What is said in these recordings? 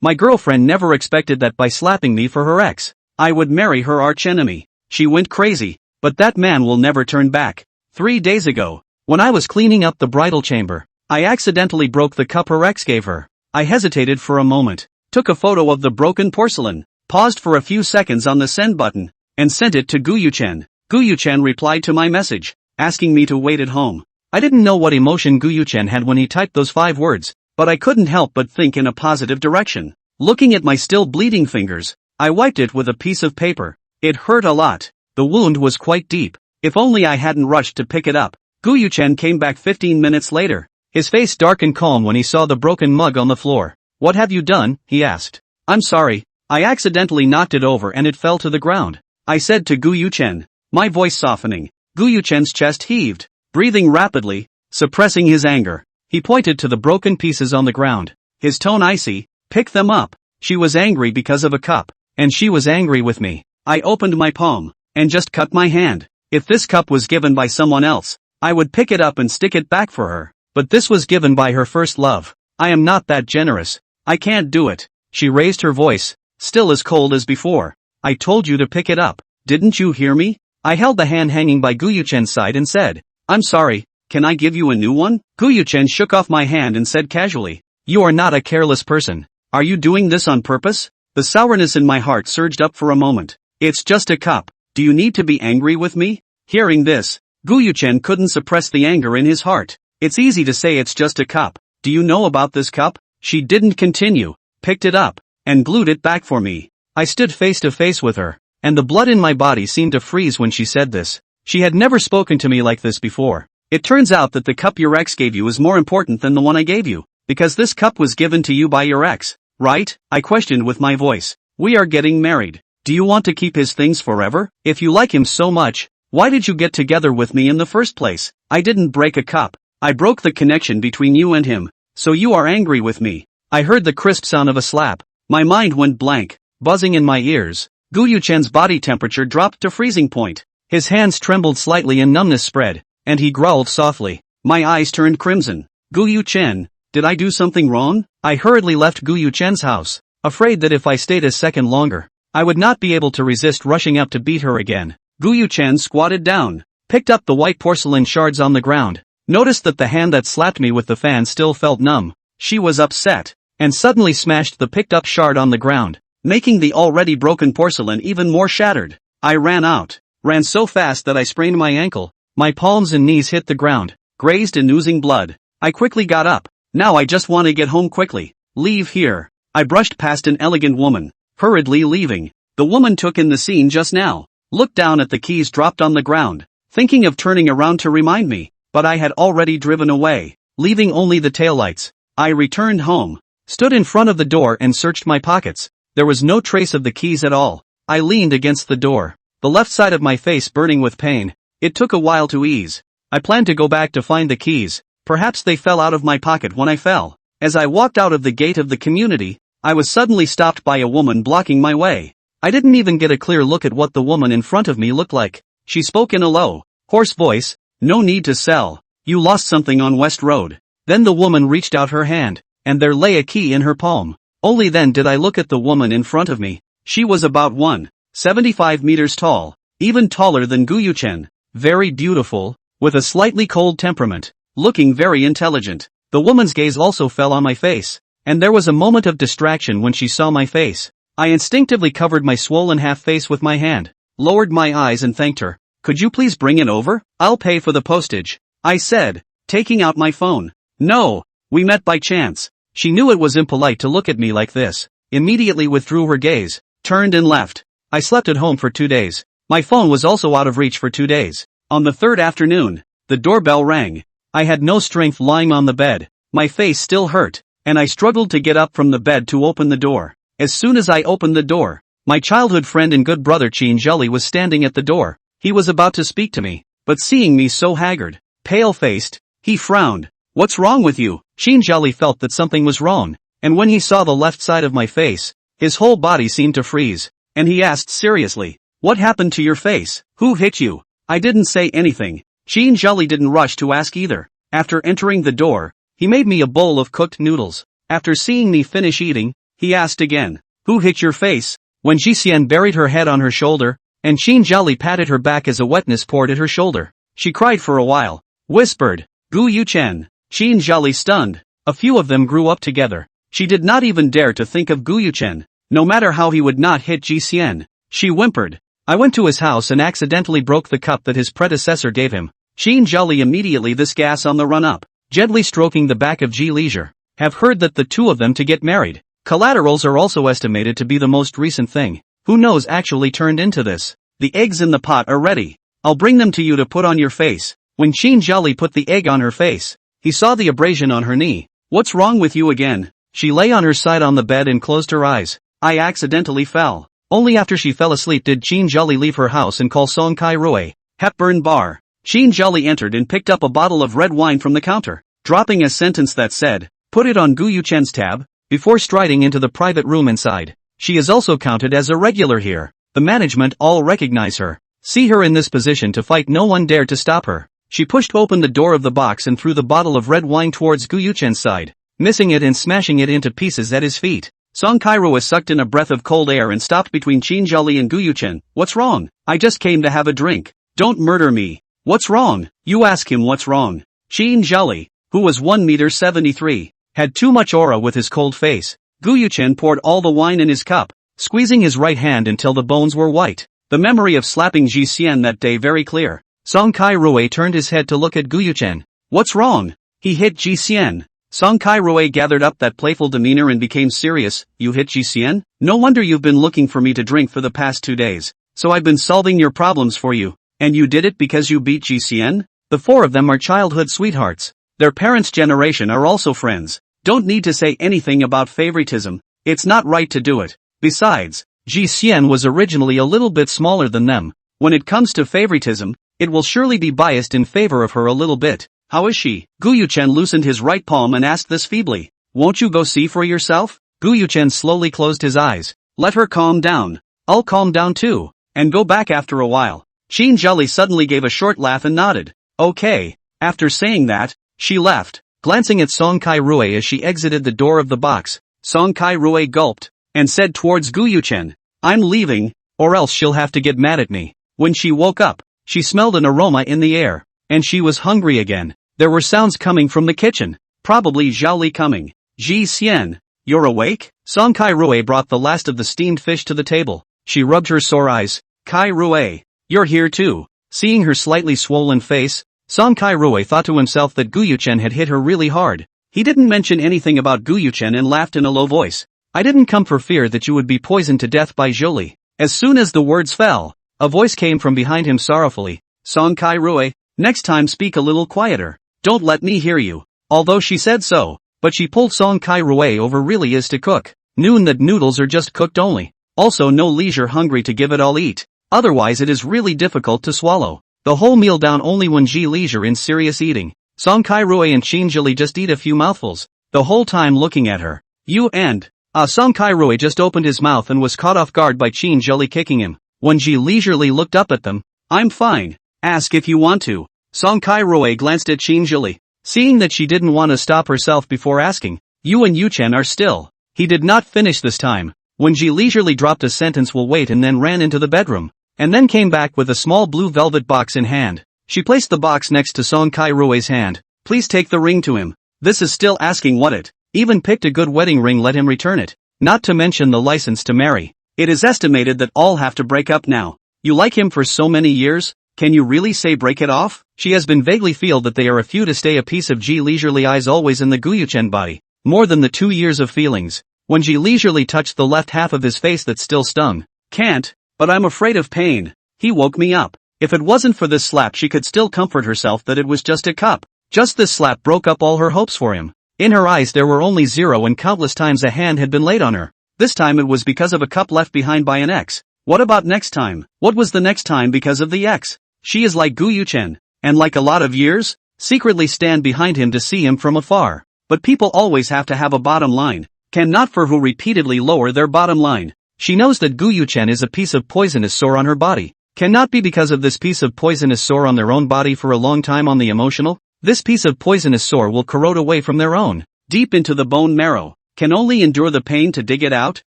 My girlfriend never expected that by slapping me for her ex, I would marry her arch-enemy. She went crazy, but that man will never turn back. 3 days ago, when I was cleaning up the bridal chamber, I accidentally broke the cup her ex gave her. I hesitated for a moment, took a photo of the broken porcelain, paused for a few seconds on the send button, and sent it to Guyuchen. Guyuchen replied to my message, asking me to wait at home. I didn't know what emotion Guyuchen had when he typed those 5 words, but I couldn't help but think in a positive direction. Looking at my still bleeding fingers, I wiped it with a piece of paper. It hurt a lot. The wound was quite deep. If only I hadn't rushed to pick it up. Guyuchen came back 15 minutes later, his face dark and calm when he saw the broken mug on the floor. "What have you done?" he asked. "I'm sorry, I accidentally knocked it over and it fell to the ground," I said to Guyuchen, my voice softening. Guyuchen's chest heaved, breathing rapidly, suppressing his anger. He pointed to the broken pieces on the ground, his tone icy. "Pick them up." She was angry because of a cup, and she was angry with me. I opened my palm, and just cut my hand. If this cup was given by someone else, I would pick it up and stick it back for her. But this was given by her first love. I am not that generous. I can't do it. She raised her voice, still as cold as before. "I told you to pick it up. Didn't you hear me?" I held the hand hanging by Guyuchen's side and said, "I'm sorry, can I give you a new one?" Guyuchen shook off my hand and said casually, "You are not a careless person. Are you doing this on purpose?" The sourness in my heart surged up for a moment. "It's just a cup. Do you need to be angry with me?" Hearing this, Guyuchen couldn't suppress the anger in his heart. "It's easy to say it's just a cup. Do you know about this cup?" She didn't continue, picked it up, and glued it back for me. I stood face to face with her, and the blood in my body seemed to freeze when she said this. She had never spoken to me like this before. "It turns out that the cup your ex gave you is more important than the one I gave you, because this cup was given to you by your ex, right?" I questioned with my voice. "We are getting married. Do you want to keep his things forever? If you like him so much, why did you get together with me in the first place?" "I didn't break a cup. I broke the connection between you and him. So you are angry with me." I heard the crisp sound of a slap. My mind went blank, buzzing in my ears. Guyuchen's body temperature dropped to freezing point. His hands trembled slightly and numbness spread, and he growled softly. My eyes turned crimson. "Guyuchen, did I do something wrong?" I hurriedly left Guyuchen's house, afraid that if I stayed a second longer, I would not be able to resist rushing up to beat her again. Guyuchen squatted down, picked up the white porcelain shards on the ground, noticed that the hand that slapped me with the fan still felt numb. She was upset, and suddenly smashed the picked up shard on the ground, making the already broken porcelain even more shattered. I ran so fast that I sprained my ankle. My palms and knees hit the ground, grazed and oozing blood. I quickly got up. "Now I just want to get home quickly. Leave here." I brushed past an elegant woman, hurriedly leaving. The woman took in the scene just now, looked down at the keys dropped on the ground, thinking of turning around to remind me, but I had already driven away, leaving only the taillights. I returned home, stood in front of the door and searched my pockets. There was no trace of the keys at all. I leaned against the door, the left side of my face burning with pain. It took a while to ease. I planned to go back to find the keys. Perhaps they fell out of my pocket when I fell. As I walked out of the gate of the community, I was suddenly stopped by a woman blocking my way. I didn't even get a clear look at what the woman in front of me looked like. She spoke in a low, hoarse voice. "No need to sell. You lost something on West Road." Then the woman reached out her hand, and there lay a key in her palm. Only then did I look at the woman in front of me. She was about 1.75 meters tall, even taller than Guyuchen, very beautiful, with a slightly cold temperament, looking very intelligent. The woman's gaze also fell on my face, and there was a moment of distraction when she saw my face. I instinctively covered my swollen half-face with my hand, lowered my eyes and thanked her. "Could you please bring it over? I'll pay for the postage," I said, taking out my phone. "No, we met by chance." She knew it was impolite to look at me like this, immediately withdrew her gaze, turned and left. I slept at home for 2 days. My phone was also out of reach for 2 days. On the third afternoon, the doorbell rang. I had no strength lying on the bed. My face still hurt, and I struggled to get up from the bed to open the door. As soon as I opened the door, my childhood friend and good brother Chinjali was standing at the door. He was about to speak to me, but seeing me so haggard, pale-faced, he frowned. "What's wrong with you?" Chinjali felt that something was wrong, and when he saw the left side of my face, his whole body seemed to freeze, and he asked seriously, "What happened to your face? Who hit you?" I didn't say anything. Chinjali didn't rush to ask either. After entering the door, he made me a bowl of cooked noodles. After seeing me finish eating, he asked again. Who hit your face? When Ji-Xian buried her head on her shoulder, and Qin Jiali patted her back as a wetness poured at her shoulder. She cried for a while. Whispered. Gu Yuchen. Qin Jiali stunned. A few of them grew up together. She did not even dare to think of Gu Yuchen, no matter how he would not hit Ji-Xian. She whimpered. I went to his house and accidentally broke the cup that his predecessor gave him. Qin Jiali immediately this gas on the run-up, gently stroking the back of Ji Leisure. Have heard that the two of them to get married. Collaterals are also estimated to be the most recent thing. Who knows actually turned into this. The eggs in the pot are ready. I'll bring them to you to put on your face. When Qin Jiali put the egg on her face, he saw the abrasion on her knee. What's wrong with you again? She lay on her side on the bed and closed her eyes. I accidentally fell. Only after she fell asleep did Qin Jiali leave her house and call Song Kai-Rui. Hepburn Bar. Qin Jiali entered and picked up a bottle of red wine from the counter, dropping a sentence that said, put it on Gu Yuchen's tab, before striding into the private room inside. She is also counted as a regular here. The management all recognize her. See her in this position to fight, no one dared to stop her. She pushed open the door of the box and threw the bottle of red wine towards Gu Yuchen's side, missing it and smashing it into pieces at his feet. Song Kai-Rui sucked in a breath of cold air and stopped between Qin Jiali and Gu Yuchen. What's wrong? I just came to have a drink. Don't murder me. What's wrong? You ask him what's wrong. Qin Jiali, who was 1.73 meters, had too much aura with his cold face. Gu Yuchen poured all the wine in his cup, squeezing his right hand until the bones were white. The memory of slapping Ji-Xian that day very clear. Song Kai-Rui turned his head to look at Gu Yuchen. What's wrong? He hit Ji-Xian. Song Kai-Rui gathered up that playful demeanor and became serious. You hit Ji-Xian? No wonder you've been looking for me to drink for the past 2 days. So I've been solving your problems for you. And you did it because you beat Ji-Xian? The four of them are childhood sweethearts. Their parents' generation are also friends. Don't need to say anything about favoritism. It's not right to do it. Besides, Ji-Xian was originally a little bit smaller than them. When it comes to favoritism, it will surely be biased in favor of her a little bit. How is she? Gu Yuchen loosened his right palm and asked this feebly. Won't you go see for yourself? Gu Yuchen slowly closed his eyes. Let her calm down. I'll calm down too, and go back after a while. Qin Jiali suddenly gave a short laugh and nodded. Okay. After saying that, she left, glancing at Song Kai-Rui as she exited the door of the box. Song Kai-Rui gulped, and said towards Gu Yuchen, I'm leaving, or else she'll have to get mad at me. When she woke up, she smelled an aroma in the air, and she was hungry again. There were sounds coming from the kitchen, probably Zhao Li coming. Ji-Xian, you're awake? Song Kai-Rui brought the last of the steamed fish to the table. She rubbed her sore eyes. Kai-Rui, you're here too. Seeing her slightly swollen face, Song Kai-Rui thought to himself that Gu Yuchen had hit her really hard. He didn't mention anything about Gu Yuchen and laughed in a low voice. I didn't come for fear that you would be poisoned to death by Zhao Li. As soon as the words fell, a voice came from behind him sorrowfully. Song Kai-Rui, next time speak a little quieter. Don't let me hear you. Although she said so, but she pulled Song Kai-Rui over really is to cook. Noon that noodles are just cooked only. Also no leisure hungry to give it all eat. Otherwise it is really difficult to swallow. The whole meal down only when Ji leisure in serious eating. Song Kai-Rui and Qin Jiali just eat a few mouthfuls, the whole time looking at her. You and, Song Kai-Rui just opened his mouth and was caught off guard by Qin Jiali kicking him. When Ji leisurely looked up at them, I'm fine. Ask if you want to. Song Kai-Rui glanced at Qin Jiali, seeing that she didn't want to stop herself before asking. You and Yuchen are still. He did not finish this time. When Ji leisurely dropped a sentence will wait and then ran into the bedroom, and then came back with a small blue velvet box in hand. She placed the box next to Song Kai-Rui's hand. Please take the ring to him. This is still asking what it. Even picked a good wedding ring, let him return it. Not to mention the license to marry. It is estimated that all have to break up now. You like him for so many years? Can you really say break it off? She has been vaguely feel that they are a few to stay a piece of Ji leisurely eyes always in the Gu Yuchen body. More than the 2 years of feelings. When Ji leisurely touched the left half of his face that still stung. Can't, but I'm afraid of pain. He woke me up. If it wasn't for this slap she could still comfort herself that it was just a cup. Just this slap broke up all her hopes for him. In her eyes there were only 0 and countless times a hand had been laid on her. This time it was because of a cup left behind by an ex. What about next time? What was the next time because of the ex? She is like Gu Yuchen, and like a lot of years, secretly stand behind him to see him from afar. But people always have to have a bottom line. Cannot for who repeatedly lower their bottom line. She knows that Gu Yuchen is a piece of poisonous sore on her body. Cannot be because of this piece of poisonous sore on their own body for a long time on the emotional. This piece of poisonous sore will corrode away from their own, deep into the bone marrow. can only endure the pain to dig it out,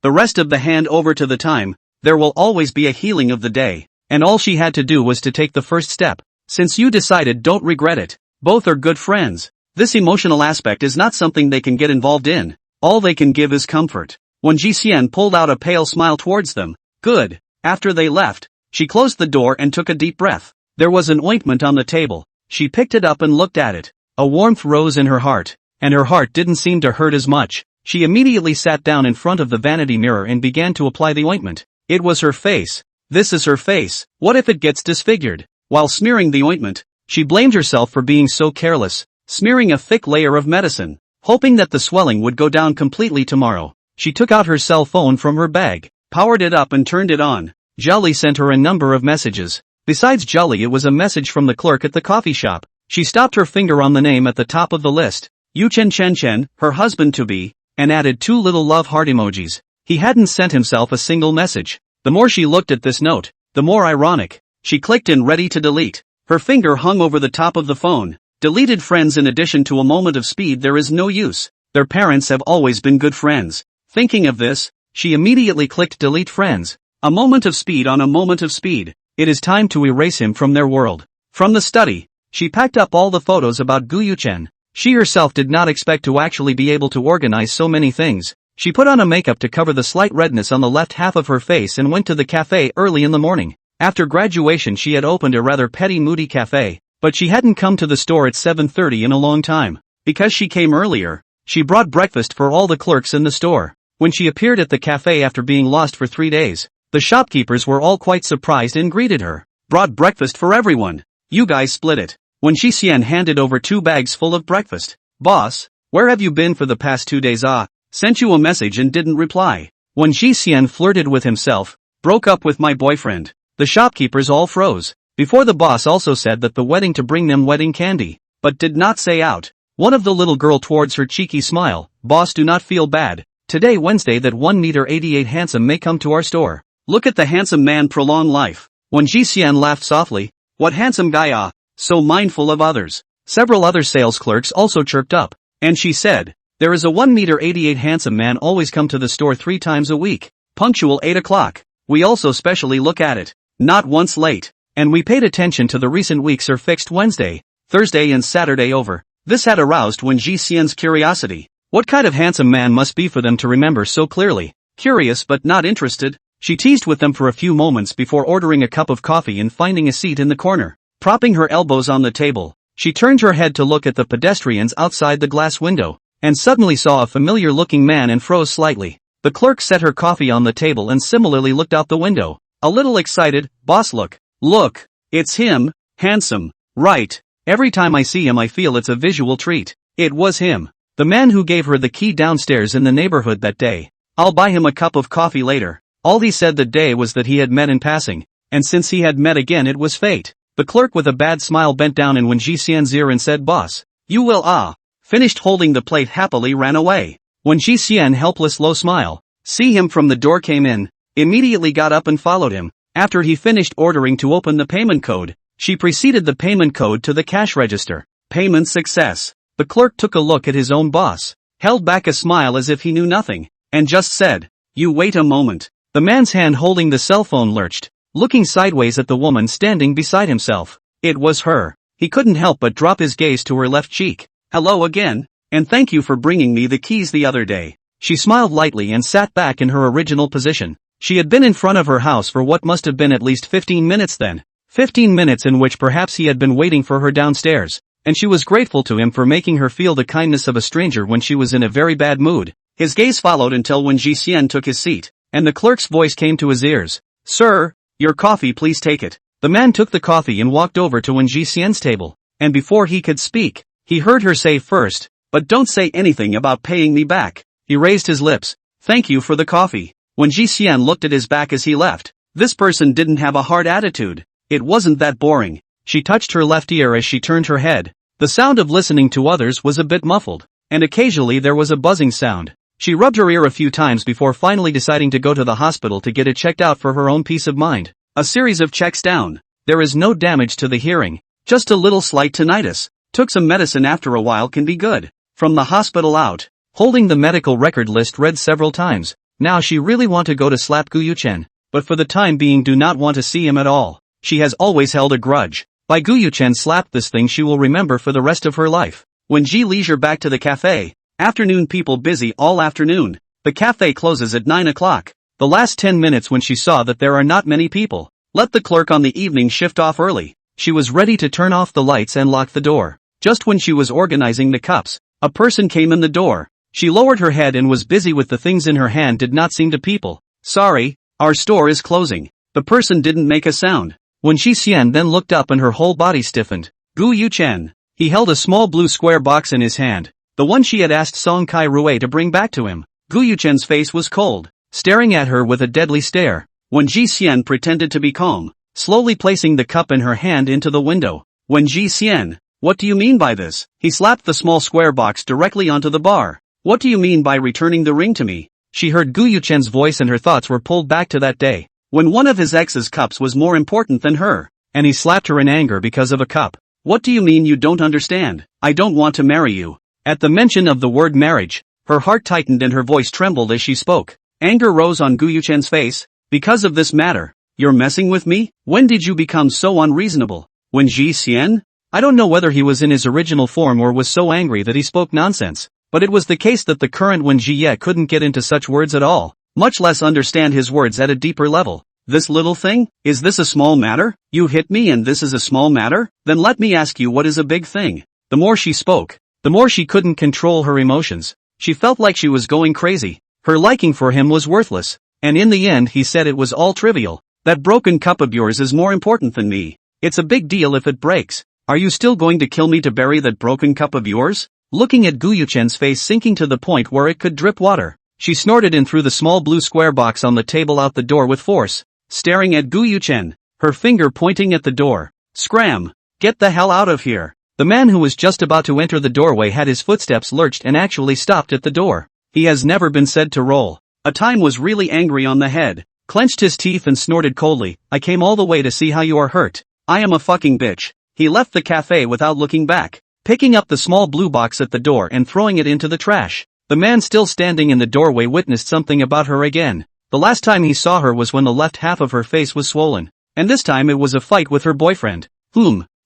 the rest of the hand over to the time, there will always be a healing of the day, and all she had to do was to take the first step. Since you decided, don't regret it. Both are good friends. This emotional aspect is not something they can get involved in. All they can give is comfort. When Ji Xian pulled out a pale smile towards them, good. After they left, she closed the door and took a deep breath. There was an ointment on the table. She picked it up and looked at it. A warmth rose in her heart, and her heart didn't seem to hurt as much. She immediately sat down in front of the vanity mirror and began to apply the ointment. It was her face. This is her face. What if it gets disfigured? While smearing the ointment, she blamed herself for being so careless, smearing a thick layer of medicine, hoping that the swelling would go down completely tomorrow. She took out her cell phone from her bag, powered it up and turned it on. Jolly sent her a number of messages. Besides Jolly, it was a message from the clerk at the coffee shop. She stopped her finger on the name at the top of the list, Yu Chen Chen Chen, her husband-to-be, and added 2 little love heart emojis. He hadn't sent himself a single message. The more she looked at this note, the more ironic. She clicked in ready to delete. Her finger hung over the top of the phone. Deleted friends. In addition to a moment of speed, there is no use. Their parents have always been good friends. Thinking of this, she immediately clicked delete friends. A moment of speed on a moment of speed. It is time to erase him from their world. From the study, she packed up all the photos about Gu Yuchen. She herself did not expect to actually be able to organize so many things. She put on a makeup to cover the slight redness on the left half of her face and went to the cafe early in the morning. After graduation, she had opened a rather petty moody cafe, but she hadn't come to the store at 7:30 in a long time. Because she came earlier, she brought breakfast for all the clerks in the store. When she appeared at the cafe after being lost for 3 days, the shopkeepers were all quite surprised and greeted her. Brought breakfast for everyone. You guys split it. When Ji Xian handed over 2 bags full of breakfast. Boss, where have you been for the past 2 days? Sent you a message and didn't reply. When Ji Xian flirted with himself, broke up with my boyfriend. The shopkeepers all froze. Before, the boss also said that the wedding to bring them wedding candy, but did not say out. One of the little girl towards her cheeky smile. Boss, do not feel bad. Today Wednesday that 1m88 handsome may come to our store. Look at the handsome man, prolong life. When Ji Xian laughed softly, what handsome guy, so mindful of others. Several other sales clerks also chirped up, and she said, there is a 1m88 handsome man always come to the store 3 times a week, punctual 8 o'clock. We also specially look at it, not once late, and we paid attention to the recent weeks are fixed Wednesday, Thursday and Saturday over. This had aroused Wen Ji Xian's curiosity. What kind of handsome man must be for them to remember so clearly? Curious but not interested, she teased with them for a few moments before ordering a cup of coffee and finding a seat in the corner. Propping her elbows on the table, she turned her head to look at the pedestrians outside the glass window, and suddenly saw a familiar-looking man and froze slightly. The clerk set her coffee on the table and similarly looked out the window. A little excited, boss, look, it's him, handsome, right, every time I see him I feel it's a visual treat. It was him, the man who gave her the key downstairs in the neighborhood that day. I'll buy him a cup of coffee later. All he said that day was that he had met in passing, and since he had met again it was fate. The clerk with a bad smile bent down in Wen Ji Xian's ear and said, boss, you will finished holding the plate happily ran away. When Ji Xian, helpless low smile, see him from the door, came in, immediately got up and followed him. After he finished ordering to open the payment code, she preceded the payment code to the cash register. Payment success. The clerk took a look at his own boss, held back a smile as if he knew nothing, and just said, you wait a moment. The man's hand holding the cell phone lurched, looking sideways at the woman standing beside himself. It was her. He couldn't help but drop his gaze to her left cheek. Hello again, and thank you for bringing me the keys the other day. She smiled lightly and sat back in her original position. She had been in front of her house for what must have been at least 15 minutes then. 15 minutes in which perhaps he had been waiting for her downstairs, and she was grateful to him for making her feel the kindness of a stranger when she was in a very bad mood. His gaze followed until when Ji Xian took his seat, and the clerk's voice came to his ears. Sir, your coffee, please take it. The man took the coffee and walked over to Wen Ji Xian's table, and before he could speak, he heard her say first, but don't say anything about paying me back. He raised his lips. Thank you for the coffee. When Ji Xian looked at his back as he left, this person didn't have a hard attitude. It wasn't that boring. She touched her left ear as she turned her head. The sound of listening to others was a bit muffled, and occasionally there was a buzzing sound. She rubbed her ear a few times before finally deciding to go to the hospital to get it checked out for her own peace of mind. A series of checks down. There is no damage to the hearing, just a little slight tinnitus. Took some medicine, after a while can be good. From the hospital out, holding the medical record list read several times. Now she really want to go to slap Gu Yuchen, but for the time being do not want to see him at all. She has always held a grudge. By Gu Yuchen slapped this thing she will remember for the rest of her life. When Ji leisure back to the cafe, afternoon people busy all afternoon. The cafe closes at 9 o'clock. The last 10 minutes when she saw that there are not many people, let the clerk on the evening shift off early. She was ready to turn off the lights and lock the door. Just when she was organizing the cups, a person came in the door. She lowered her head and was busy with the things in her hand did not seem to people. Sorry, our store is closing. The person didn't make a sound. When Ji Xian then looked up and her whole body stiffened. Gu Yuchen. He held a small blue square box in his hand, the one she had asked Song Kai Rui to bring back to him. Gu Yuchen's face was cold, staring at her with a deadly stare. When Ji Xian pretended to be calm, slowly placing the cup in her hand into the window. When Ji Xian, what do you mean by this? He slapped the small square box directly onto the bar. What do you mean by returning the ring to me? She heard Gu Yuchen's voice and her thoughts were pulled back to that day, when one of his ex's cups was more important than her, and he slapped her in anger because of a cup. What do you mean you don't understand? I don't want to marry you. At the mention of the word marriage, her heart tightened and her voice trembled as she spoke. Anger rose on Gu Yuchen's face. Because of this matter, you're messing with me? When did you become so unreasonable? When Ji Xian? I don't know whether he was in his original form or was so angry that he spoke nonsense, but it was the case that the current Wen Jie couldn't get into such words at all, much less understand his words at a deeper level. This little thing? Is this a small matter? You hit me and this is a small matter? Then let me ask you what is a big thing? The more she spoke, the more she couldn't control her emotions. She felt like she was going crazy. Her liking for him was worthless, and in the end he said it was all trivial. That broken cup of yours is more important than me. It's a big deal if it breaks. Are you still going to kill me to bury that broken cup of yours? Looking at Gu Yuchen's face sinking to the point where it could drip water, she snorted and threw the small blue square box on the table out the door with force, staring at Gu Yuchen, her finger pointing at the door. Scram! Get the hell out of here! The man who was just about to enter the doorway had his footsteps lurched and actually stopped at the door. He has never been said to roll. A time was really angry on the head, clenched his teeth and snorted coldly. I came all the way to see how you are hurt. I am a fucking bitch. He left the cafe without looking back, picking up the small blue box at the door and throwing it into the trash. The man still standing in the doorway witnessed something about her again. The last time he saw her was when the left half of her face was swollen, and this time it was a fight with her boyfriend.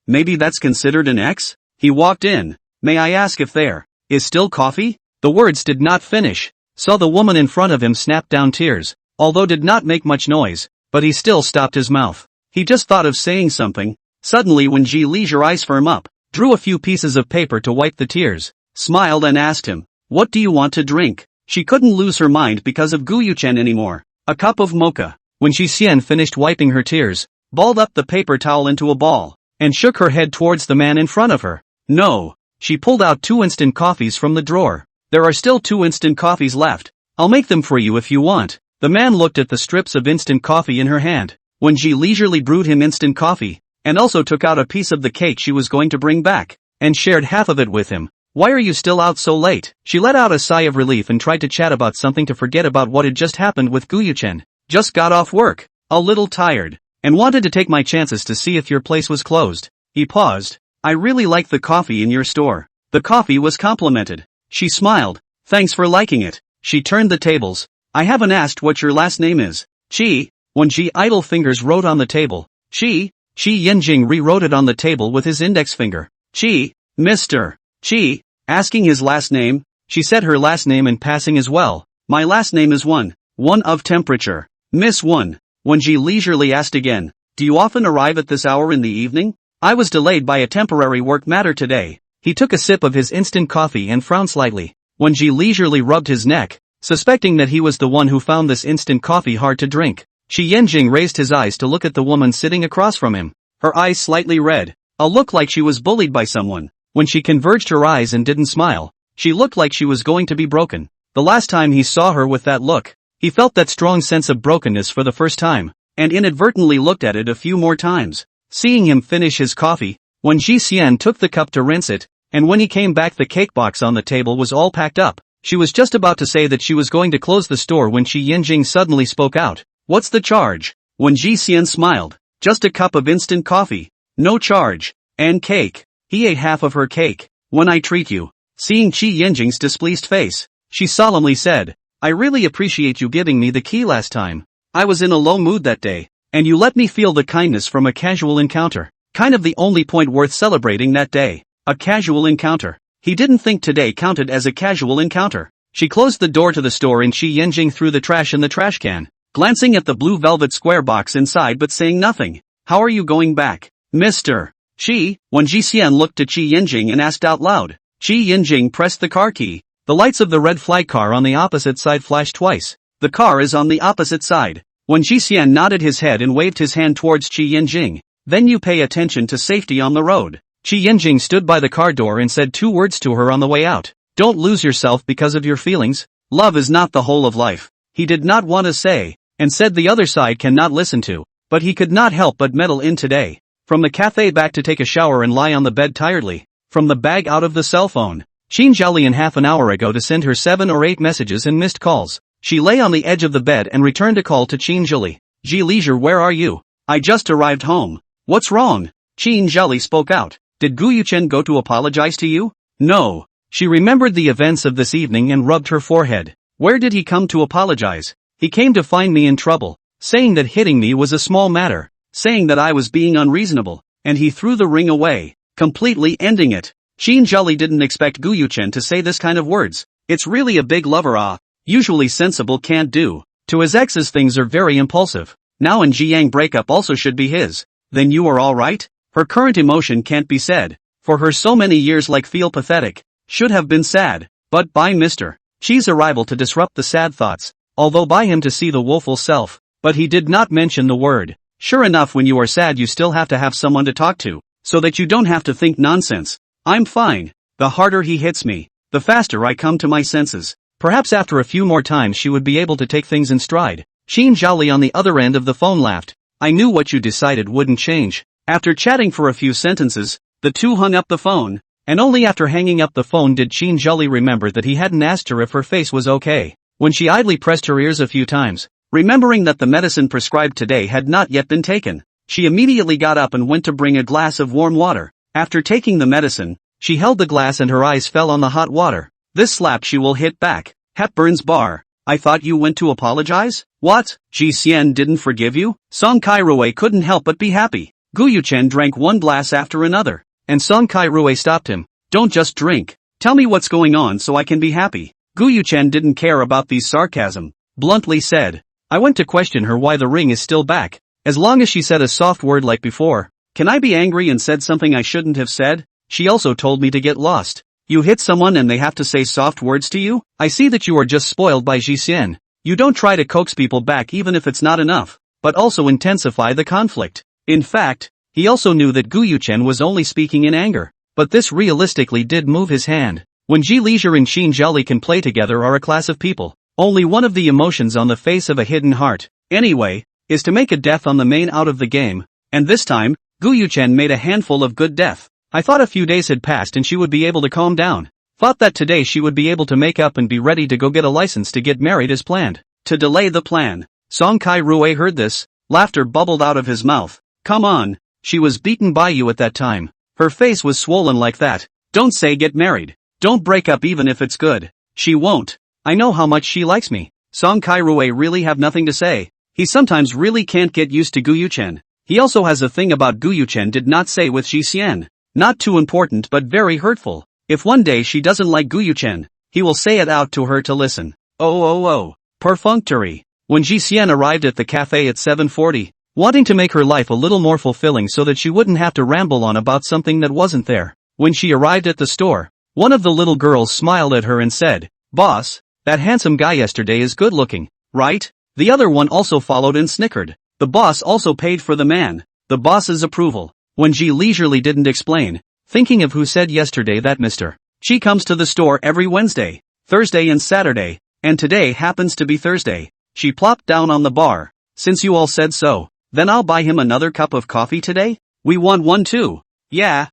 Maybe that's considered an ex? He walked in. May I ask if there is still coffee? The words did not finish. Saw the woman in front of him snap down tears, although did not make much noise, but he still stopped his mouth. He just thought of saying something. Suddenly when Ji leisure eyes firm up, drew a few pieces of paper to wipe the tears, smiled and asked him, what do you want to drink? She couldn't lose her mind because of Gu Yuchen anymore. A cup of mocha. When Ji Xian finished wiping her tears, balled up the paper towel into a ball, and shook her head towards the man in front of her. No. She pulled out 2 instant coffees from the drawer. There are still 2 instant coffees left. I'll make them for you if you want. The man looked at the strips of instant coffee in her hand. When Ji leisurely brewed him instant coffee, and also took out a piece of the cake she was going to bring back, and shared half of it with him. Why are you still out so late? She let out a sigh of relief and tried to chat about something to forget about what had just happened with Gu Yuchen. Just got off work, a little tired, and wanted to take my chances to see if your place was closed. He paused. I really like the coffee in your store. The coffee was complimented. She smiled. Thanks for liking it. She turned the tables. I haven't asked what your last name is. Chi. When Ji idle fingers wrote on the table. Chi Yanjing rewrote it on the table with his index finger. Chi. Mr. Chi. Asking his last name, she said her last name in passing as well. My last name is One of temperature. Miss One. When Ji leisurely asked again, do you often arrive at this hour in the evening? I was delayed by a temporary work matter today. He took a sip of his instant coffee and frowned slightly. When Ji leisurely rubbed his neck, suspecting that he was the one who found this instant coffee hard to drink, Shi Yanjing raised his eyes to look at the woman sitting across from him, her eyes slightly red, a look like she was bullied by someone. When she converged her eyes and didn't smile, she looked like she was going to be broken. The last time he saw her with that look, he felt that strong sense of brokenness for the first time, and inadvertently looked at it a few more times. Seeing him finish his coffee, when Ji Xian took the cup to rinse it, and when he came back the cake box on the table was all packed up. She was just about to say that she was going to close the store when Shi Yanjing suddenly spoke out. What's the charge? When Ji Xian smiled, just a cup of instant coffee, no charge, and cake. He ate half of her cake. When I treat you. Seeing Shi Yanjing's displeased face, she solemnly said. I really appreciate you giving me the key last time. I was in a low mood that day, and you let me feel the kindness from a casual encounter. Kind of the only point worth celebrating that day. A casual encounter. He didn't think today counted as a casual encounter. She closed the door to the store and Shi Yanjing threw the trash in the trash can, glancing at the blue velvet square box inside but saying nothing. How are you going back, Mr. Shi? When Ji Xian looked at Shi Yanjing and asked out loud. Shi Yanjing pressed the car key. The lights of the red flag car on the opposite side flashed twice. The car is on the opposite side. When Ji Xian nodded his head and waved his hand towards Shi Yanjing. Then you pay attention to safety on the road. Shi Yanjing stood by the car door and said 2 words to her on the way out. Don't lose yourself because of your feelings. Love is not the whole of life. He did not want to say, and said the other side cannot listen to, but he could not help but meddle in today. From the cafe back to take a shower and lie on the bed tiredly. From the bag out of the cell phone. Qin Zhaolian half an hour ago to send her 7 or 8 messages and missed calls. She lay on the edge of the bed and returned a call to Qin Zhili. Ji Leisure, where are you? I just arrived home. What's wrong? Qin Zhili spoke out. Did Gu Yuchen go to apologize to you? No. She remembered the events of this evening and rubbed her forehead. Where did he come to apologize? He came to find me in trouble, saying that hitting me was a small matter, saying that I was being unreasonable, and he threw the ring away, completely ending it. Qin Zhili didn't expect Gu Yuchen to say this kind of words. It's really a big lover usually sensible can't do. To his exes things are very impulsive. Now and Jiang breakup also should be his. Then you are alright? Her current emotion can't be said. For her so many years like feel pathetic. Should have been sad. But by Mr. Chi's arrival to disrupt the sad thoughts. Although by him to see the woeful self. But he did not mention the word. Sure enough, when you are sad you still have to have someone to talk to. So that you don't have to think nonsense. I'm fine. The harder he hits me, the faster I come to my senses. Perhaps after a few more times she would be able to take things in stride. Qin Zhaoli on the other end of the phone laughed. I knew what you decided wouldn't change. After chatting for a few sentences, the two hung up the phone, and only after hanging up the phone did Qin Zhaoli remember that he hadn't asked her if her face was okay. When she idly pressed her ears a few times, remembering that the medicine prescribed today had not yet been taken, she immediately got up and went to bring a glass of warm water. After taking the medicine, she held the glass and her eyes fell on the hot water. This slap she will hit back. Hepburn's bar. I thought you went to apologize? What? Ji Xian didn't forgive you? Song Kai-Rui couldn't help but be happy. Gu Yuchen drank one glass after another, and Song Kai-Rui stopped him. Don't just drink. Tell me what's going on so I can be happy. Gu Yuchen didn't care about these sarcasm, bluntly said. I went to question her why the ring is still back. As long as she said a soft word like before. Can I be angry and said something I shouldn't have said? She also told me to get lost. You hit someone and they have to say soft words to you? I see that you are just spoiled by Ji Xian. You don't try to coax people back even if it's not enough, but also intensify the conflict. In fact, he also knew that Gu Yuchen was only speaking in anger, but this realistically did move his hand. When Ji Leisure and Qin Zhaoli can play together are a class of people. Only one of the emotions on the face of a hidden heart, anyway, is to make a death on the main out of the game, and this time, Gu Yuchen made a handful of good death. I thought a few days had passed and she would be able to calm down. Thought that today she would be able to make up and be ready to go get a license to get married as planned. To delay the plan. Song Kai-Rui heard this. Laughter bubbled out of his mouth. Come on. She was beaten by you at that time. Her face was swollen like that. Don't say get married. Don't break up even if it's good. She won't. I know how much she likes me. Song Kai-Rui really have nothing to say. He sometimes really can't get used to Gu Yuchen. He also has a thing about Gu Yuchen did not say with Ji Xian. Not too important but very hurtful. If one day she doesn't like Gu Yuchen, he will say it out to her to listen. Oh. Perfunctory. When Ji Xian arrived at the cafe at 7:40, wanting to make her life a little more fulfilling so that she wouldn't have to ramble on about something that wasn't there. When she arrived at the store, one of the little girls smiled at her and said, Boss, that handsome guy yesterday is good looking, right? The other one also followed and snickered. The boss also paid for the man. The boss's approval. When Ji leisurely didn't explain, thinking of who said yesterday that Mr. Chi comes to the store every Wednesday, Thursday and Saturday, and today happens to be Thursday. She plopped down on the bar. Since you all said so, then I'll buy him another cup of coffee today? We want one too. Yeah,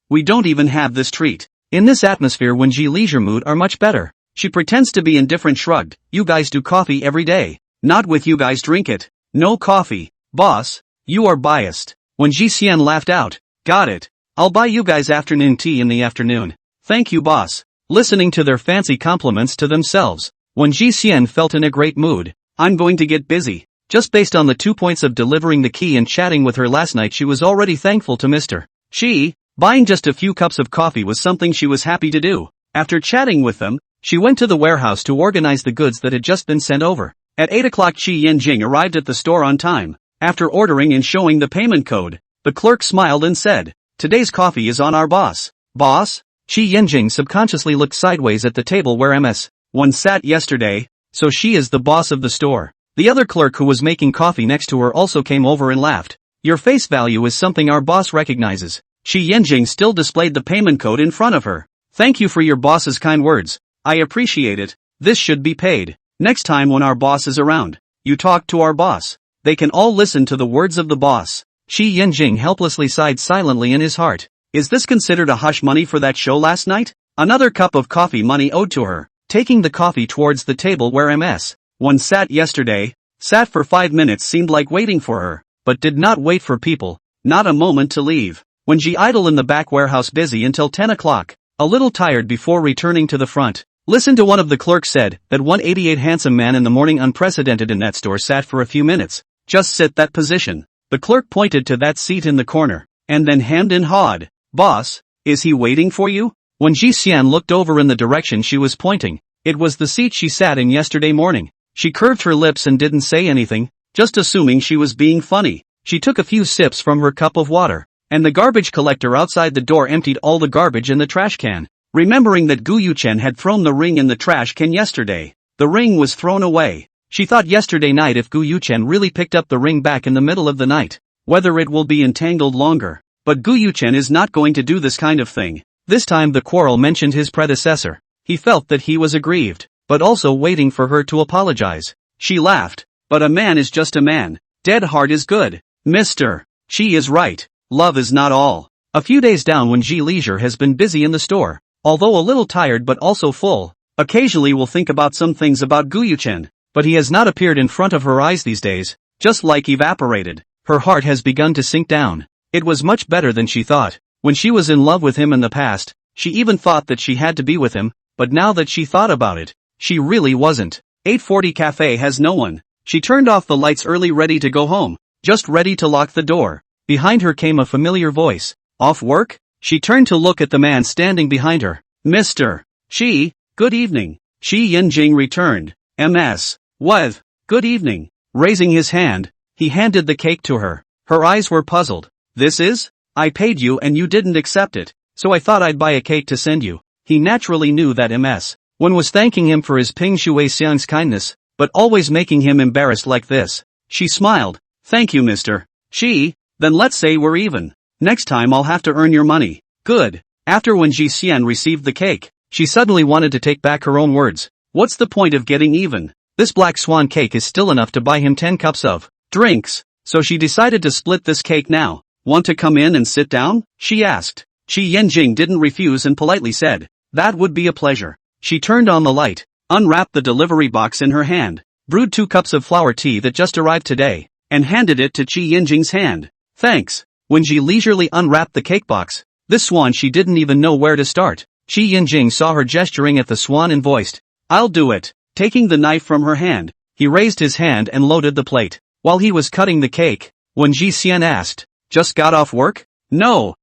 we don't even have this treat. In this atmosphere when Ji leisure mood are much better. She pretends to be indifferent shrugged. You guys do coffee every day. Not with you guys drink it. No coffee. Boss, you are biased. When Ji Xian laughed out, got it. I'll buy you guys afternoon tea in the afternoon. Thank you boss. listening to their fancy compliments to themselves. When Ji Xian felt in a great mood, I'm going to get busy. Just based on the 2 points of delivering the key and chatting with her last night, she was already thankful to Mr. Shi. Buying just a few cups of coffee was something she was happy to do. After chatting with them, she went to the warehouse to organize the goods that had just been sent over. At 8 o'clock, Qi Yanjing arrived at the store on time. After ordering and showing the payment code, the clerk smiled and said, "Today's coffee is on our boss." Boss? Qi Yanjing subconsciously looked sideways at the table where MS1 sat yesterday. So she is the boss of the store. The other clerk who was making coffee next to her also came over and laughed. Your face value is something our boss recognizes. Qi Yanjing still displayed the payment code in front of her. Thank you for your boss's kind words. I appreciate it. This should be paid. Next time when our boss is around, you talk to our boss. They can all listen to the words of the boss. Qi Yanjing helplessly sighed silently in his heart. Is this considered a hush money for that show last night? Another cup of coffee money owed to her. Taking the coffee towards the table where MS1 sat yesterday, sat for 5 minutes seemed like waiting for her, but did not wait for people, not a moment to leave. When she idle in the back warehouse busy until 10 o'clock, a little tired before returning to the front. Listen to one of the clerks said, that 188 handsome man in the morning unprecedented in that store sat for a few minutes. Just sit that position. The clerk pointed to that seat in the corner, and then hemmed and hawed. Boss, is he waiting for you? When Ji Xian looked over in the direction she was pointing, it was the seat she sat in yesterday morning. She curved her lips and didn't say anything, just assuming she was being funny. She took a few sips from her cup of water, and the garbage collector outside the door emptied all the garbage in the trash can. Remembering that Gu Yuchen had thrown the ring in the trash can yesterday, the ring was thrown away. She thought yesterday night if Gu Yuchen really picked up the ring back in the middle of the night, whether it will be entangled longer. But Gu Yuchen is not going to do this kind of thing. This time the quarrel mentioned his predecessor. He felt that he was aggrieved, but also waiting for her to apologize. She laughed. But a man is just a man. Dead heart is good. Mr. She is right. Love is not all. A few days down when Ji Leisure has been busy in the store, although a little tired but also full, occasionally will think about some things about Gu Yuchen, but he has not appeared in front of her eyes these days, just like evaporated. Her heart has begun to sink down. It was much better than she thought. When she was in love with him in the past, she even thought that she had to be with him, but now that she thought about it, she really wasn't. 8:40 cafe has no one. She turned off the lights early, ready to go home, just ready to lock the door. Behind her came a familiar voice. Off work? She turned to look at the man standing behind her. Mr. Shi, good evening. Qi Yanjing returned. MS. What? Good evening. Raising his hand, he handed the cake to her. Her eyes were puzzled. This is? I paid you and you didn't accept it, so I thought I'd buy a cake to send you. He naturally knew that MS1 was thanking him for his Ping Shui Xiang's kindness, but always making him embarrassed like this. She smiled. Thank you, Mr. Shi, then let's say we're even. Next time I'll have to earn your money. Good. After when Ji Xian received the cake, she suddenly wanted to take back her own words. What's the point of getting even? This black swan cake is still enough to buy him 10 cups of drinks, so she decided to split this cake now. Want to come in and sit down? She asked. Qi Yanjing didn't refuse and politely said, that would be a pleasure. She turned on the light, unwrapped the delivery box in her hand, brewed 2 cups of flower tea that just arrived today, and handed it to Qi Yanjing's hand. Thanks. When she leisurely unwrapped the cake box, this swan she didn't even know where to start. Qi Yanjing saw her gesturing at the swan and voiced, I'll do it. Taking the knife from her hand, he raised his hand and loaded the plate. While he was cutting the cake, when Ji Xian asked, just got off work? No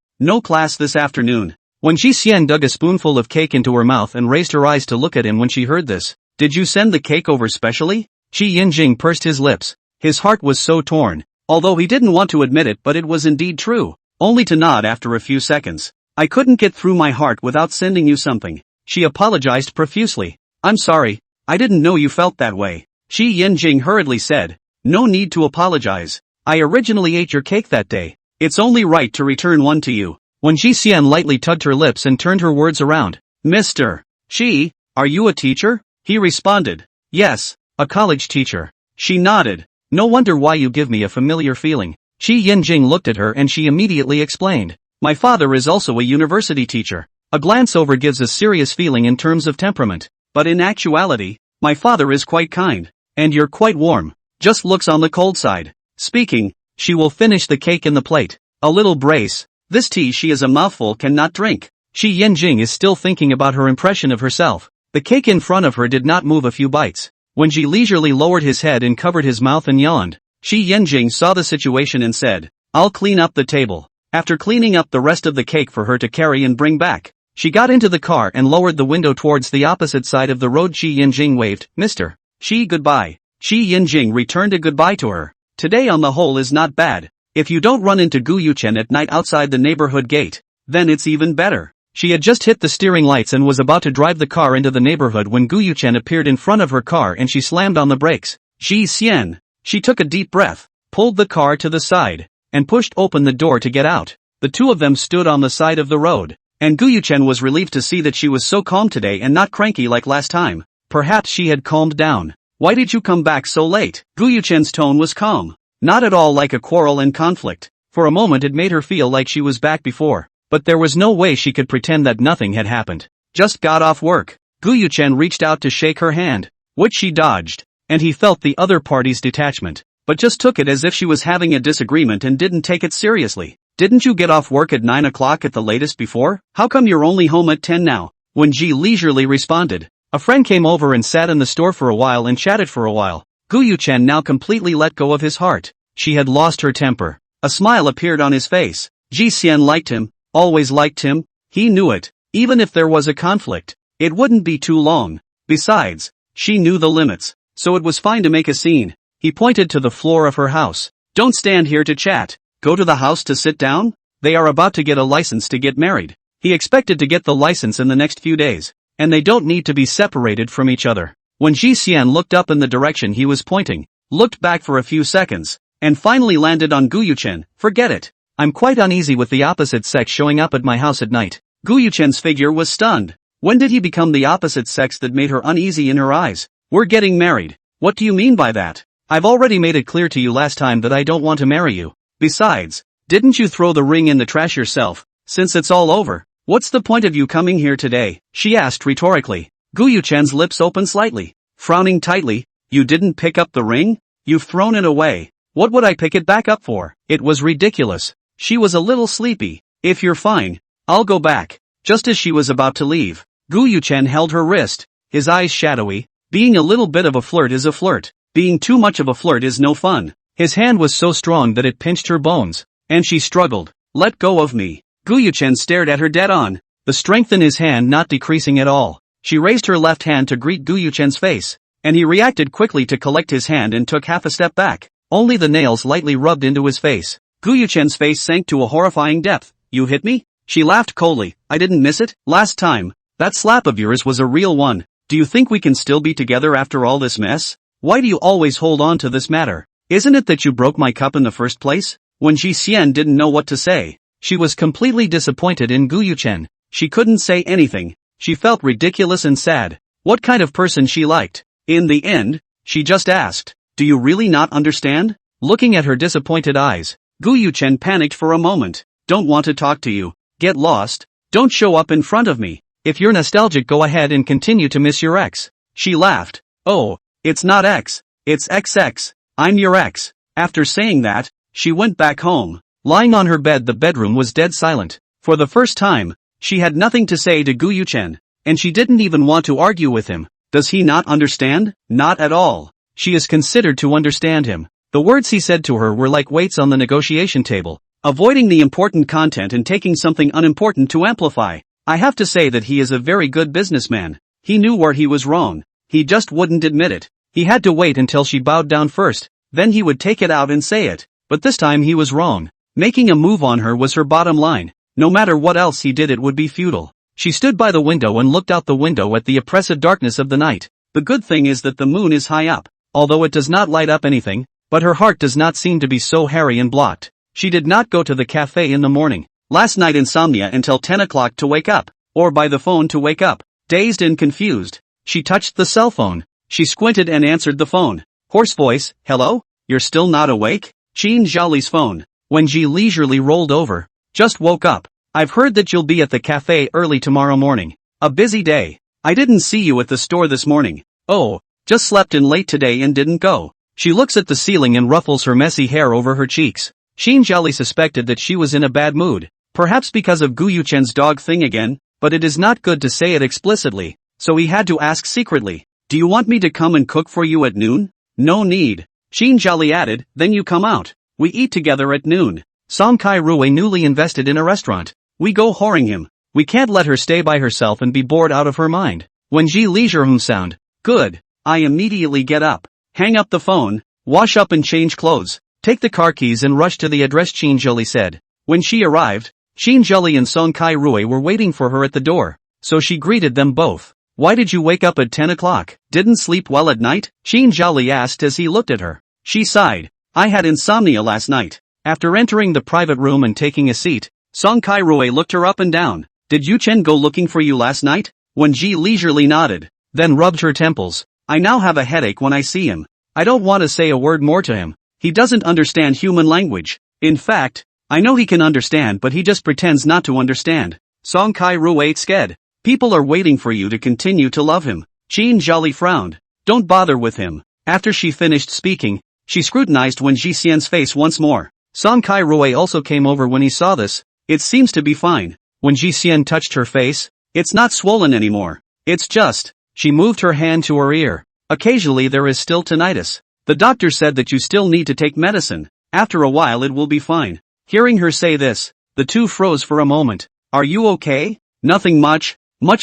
class this afternoon. When Ji Xian dug a spoonful of cake into her mouth and raised her eyes to look at him when she heard this, did you send the cake over specially? Qi Yanjing pursed his lips. His heart was so torn, although he didn't want to admit it, but it was indeed true, only to nod after a few seconds. I couldn't get through my heart without sending you something. She apologized profusely. I'm sorry, I didn't know you felt that way. Qi Yanjing hurriedly said, no need to apologize. I originally ate your cake that day. It's only right to return one to you. When Ji Xian lightly tugged her lips and turned her words around. Mr. Shi, are you a teacher? He responded. Yes, a college teacher. She nodded. No wonder why you give me a familiar feeling. Qi Yanjing looked at her and she immediately explained. My father is also a university teacher. A glance over gives a serious feeling in terms of temperament. But in actuality, my father is quite kind. And you're quite warm. Just looks on the cold side. Speaking, she will finish the cake in the plate. A little brace. This tea she is a mouthful cannot drink. Shi Yanjing is still thinking about her impression of herself. The cake in front of her did not move a few bites. When Ji leisurely lowered his head and covered his mouth and yawned, Shi Yanjing saw the situation and said, "I'll clean up the table." After cleaning up the rest of the cake for her to carry and bring back, she got into the car and lowered the window towards the opposite side of the road. Shi Yanjing waved, "Mr. Shi, goodbye." Shi Yanjing returned a goodbye to her. "Today on the whole is not bad. If you don't run into Gu Yuchen at night outside the neighborhood gate, then it's even better." She had just hit the steering lights and was about to drive the car into the neighborhood when Gu Yuchen appeared in front of her car and she slammed on the brakes. Ji Xian. She took a deep breath, pulled the car to the side, and pushed open the door to get out. The two of them stood on the side of the road, and Gu Yuchen was relieved to see that she was so calm today and not cranky like last time. Perhaps she had calmed down. "Why did you come back so late?" Gu Yuchen's tone was calm, not at all like a quarrel and conflict. For a moment it made her feel like she was back before. But there was no way she could pretend that nothing had happened. "Just got off work." Gu Yuchen reached out to shake her hand, which she dodged, and he felt the other party's detachment, but just took it as if she was having a disagreement and didn't take it seriously. "Didn't you get off work at 9 o'clock at the latest before? How come you're only home at 10 now?" When Ji leisurely responded, "A friend came over and sat in the store for a while and chatted for a while." Gu Yuchen now completely let go of his heart. She had lost her temper. A smile appeared on his face. Ji Xian liked him. Always liked him. He knew it. Even if there was a conflict, it wouldn't be too long. Besides, she knew the limits, so it was fine to make a scene. He pointed to the floor of her house. "Don't stand here to chat. Go to the house to sit down. They are about to get a license to get married." He expected to get the license in the next few days, and they don't need to be separated from each other. When Ji Xian looked up in the direction he was pointing, looked back for a few seconds, and finally landed on Gu Yuchen, "Forget it. I'm quite uneasy with the opposite sex showing up at my house at night." Gu Yuchen's figure was stunned. When did he become the opposite sex that made her uneasy in her eyes? "We're getting married." "What do you mean by that? I've already made it clear to you last time that I don't want to marry you. Besides, didn't you throw the ring in the trash yourself? Since it's all over, what's the point of you coming here today?" she asked rhetorically. Gu Yuchen's lips opened slightly, frowning tightly. "You didn't pick up the ring? You've thrown it away. What would I pick it back up for?" It was ridiculous. She was a little sleepy. "If you're fine, I'll go back." Just as she was about to leave, Gu Yuchen held her wrist, his eyes shadowy. Being a little bit of a flirt is a flirt. Being too much of a flirt is no fun. His hand was so strong that it pinched her bones, and she struggled. "Let go of me." Gu Yuchen stared at her dead on, the strength in his hand not decreasing at all. She raised her left hand to greet Gu Yuchen's face, and he reacted quickly to collect his hand and took half a step back. Only the nails lightly rubbed into his face. Gu Yuchen's face sank to a horrifying depth. "You hit me?" She laughed coldly. "I didn't miss it last time. That slap of yours was a real one. Do you think we can still be together after all this mess? Why do you always hold on to this matter? Isn't it that you broke my cup in the first place?" When Ji Xian didn't know what to say, she was completely disappointed in Gu Yuchen. She couldn't say anything. She felt ridiculous and sad. What kind of person she liked? In the end, she just asked, "Do you really not understand?" Looking at her disappointed eyes, Gu Yuchen panicked for a moment. "Don't want to talk to you. Get lost. Don't show up in front of me. If you're nostalgic, go ahead and continue to miss your ex." She laughed. "Oh, it's not ex. It's XX. I'm your ex." After saying that, she went back home. Lying on her bed, the bedroom was dead silent. For the first time, she had nothing to say to Gu Yuchen, and she didn't even want to argue with him. Does he not understand? Not at all. She is considered to understand him. The words he said to her were like weights on the negotiation table, avoiding the important content and taking something unimportant to amplify. I have to say that he is a very good businessman. He knew where he was wrong. He just wouldn't admit it. He had to wait until she bowed down first, then he would take it out and say it. But this time he was wrong. Making a move on her was her bottom line. No matter what else he did, it would be futile. She stood by the window and looked out the window at the oppressive darkness of the night. The good thing is that the moon is high up, although it does not light up anything. But her heart does not seem to be so hairy and blocked. She did not go to the cafe in the morning. Last night insomnia until 10 o'clock to wake up, or by the phone to wake up. Dazed and confused, she touched the cell phone. She squinted and answered the phone. Hoarse voice, "Hello? You're still not awake?" Qin Zhaoli's phone. When Ji leisurely rolled over. "Just woke up. I've heard that you'll be at the cafe early tomorrow morning. A busy day. I didn't see you at the store this morning." "Oh, just slept in late today and didn't go." She looks at the ceiling and ruffles her messy hair over her cheeks. Qin Zhaoli suspected that she was in a bad mood. Perhaps because of Gu Yuchen's dog thing again, but it is not good to say it explicitly, so he had to ask secretly. Do you want me to come and cook for you at noon? No need. Xin Zhali added, then you come out. We eat together at noon. Song Kai-rui newly invested in a restaurant. We go whoring him. We can't let her stay by herself and be bored out of her mind. When Ji leisure sound. Good. I immediately get up. Hang up the phone, wash up and change clothes, take the car keys and rush to the address Xin Zhali said. When she arrived, Xin Zhali and Song Kai-rui were waiting for her at the door, so she greeted them both. Why did you wake up at 10 o'clock? Didn't sleep well at night? Xin Zhali asked as he looked at her. She sighed. I had insomnia last night. After entering the private room and taking a seat, Song Kai-rui looked her up and down. Did Yu Chen go looking for you last night? When Ji leisurely nodded, then rubbed her temples. I now have a headache when I see him. I don't want to say a word more to him. He doesn't understand human language. In fact, I know he can understand but he just pretends not to understand. Song Kai-rui sked. People are waiting for you to continue to love him. Xin Zhali frowned. Don't bother with him. After she finished speaking, she scrutinized Wen Jixian's face once more. Song Kai-rui also came over when he saw this. It seems to be fine. When Jixian touched her face, it's not swollen anymore. It's just, she moved her hand to her ear. Occasionally there is still tinnitus. The doctor said that you still need to take medicine. After a while it will be fine. Hearing her say this, the two froze for a moment. Are you okay? Nothing much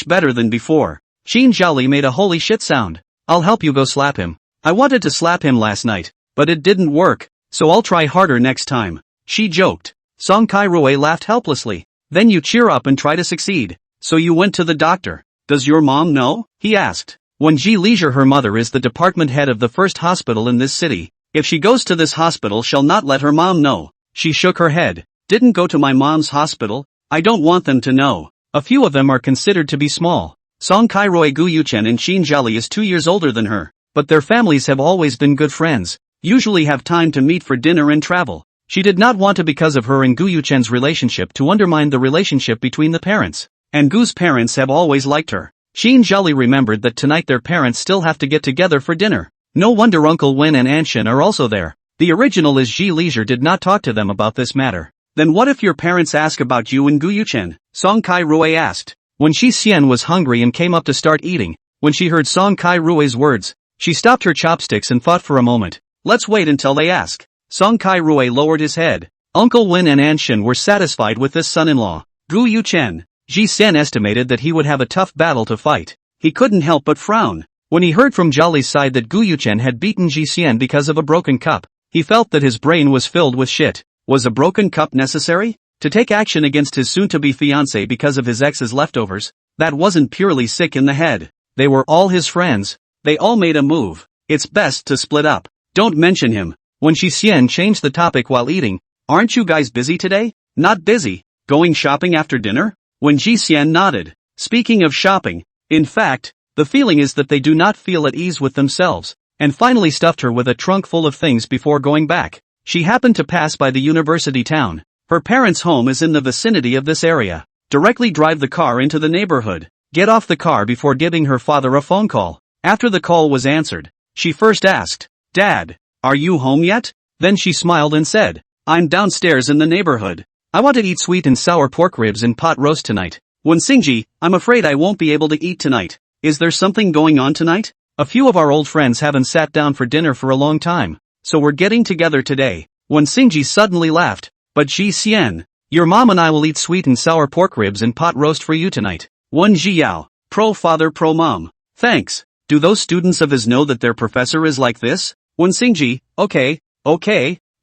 better than before. Xin Zhali made a holy shit sound. I'll help you go slap him. I wanted to slap him last night, but it didn't work, so I'll try harder next time. She joked. Song Kai-rui laughed helplessly. Then you cheer up and try to succeed. So you went to the doctor. Does your mom know? He asked. When Ji leisure her mother is the department head of the first hospital in this city. If she goes to this hospital she'll not let her mom know. She shook her head. Didn't go to my mom's hospital. I don't want them to know. A few of them are considered to be small. Song Kai-rui Gu Yuchen and Xin Zhali is 2 years older than her, but their families have always been good friends, usually have time to meet for dinner and travel. She did not want to because of her and Gu Yuchen's relationship to undermine the relationship between the parents, and Gu's parents have always liked her. Xin Zhali remembered that tonight their parents still have to get together for dinner. No wonder Uncle Wen and Aunt Shen are also there. The original is Ji leisure did not talk to them about this matter. Then what if your parents ask about you and Gu Yuchen? Song Kai-rui asked. When Shi Xian was hungry and came up to start eating, when she heard Song Kai-rui's words, she stopped her chopsticks and thought for a moment. Let's wait until they ask. Song Kai-rui lowered his head. Uncle Wen and Aunt Shen were satisfied with this son-in-law. Gu Yuchen. Ji Xian estimated that he would have a tough battle to fight. He couldn't help but frown. When he heard from Zhali's side that Gu Yuchen had beaten Ji Xian because of a broken cup, he felt that his brain was filled with shit. Was a broken cup necessary? To take action against his soon-to-be fiancé because of his ex's leftovers? That wasn't purely sick in the head. They were all his friends. They all made a move. It's best to split up. Don't mention him. When Shi Xian changed the topic while eating, aren't you guys busy today? Not busy. Going shopping after dinner? When Ji Xian nodded. Speaking of shopping, in fact, the feeling is that they do not feel at ease with themselves, and finally stuffed her with a trunk full of things before going back. She happened to pass by the university town. Her parents' home is in the vicinity of this area. Directly drive the car into the neighborhood. Get off the car before giving her father a phone call. After the call was answered, she first asked, Dad, are you home yet? Then she smiled and said, I'm downstairs in the neighborhood. I want to eat sweet and sour pork ribs and pot roast tonight. When Xingji, I'm afraid I won't be able to eat tonight. Is there something going on tonight? A few of our old friends haven't sat down for dinner for a long time. So we're getting together today. When Xingji suddenly laughed, but Ji Xian, your mom and I will eat sweet and sour pork ribs and pot roast for you tonight. Wen Zhiyao, pro father pro mom. Thanks. Do those students of his know that their professor is like this? Wen Xingji, okay,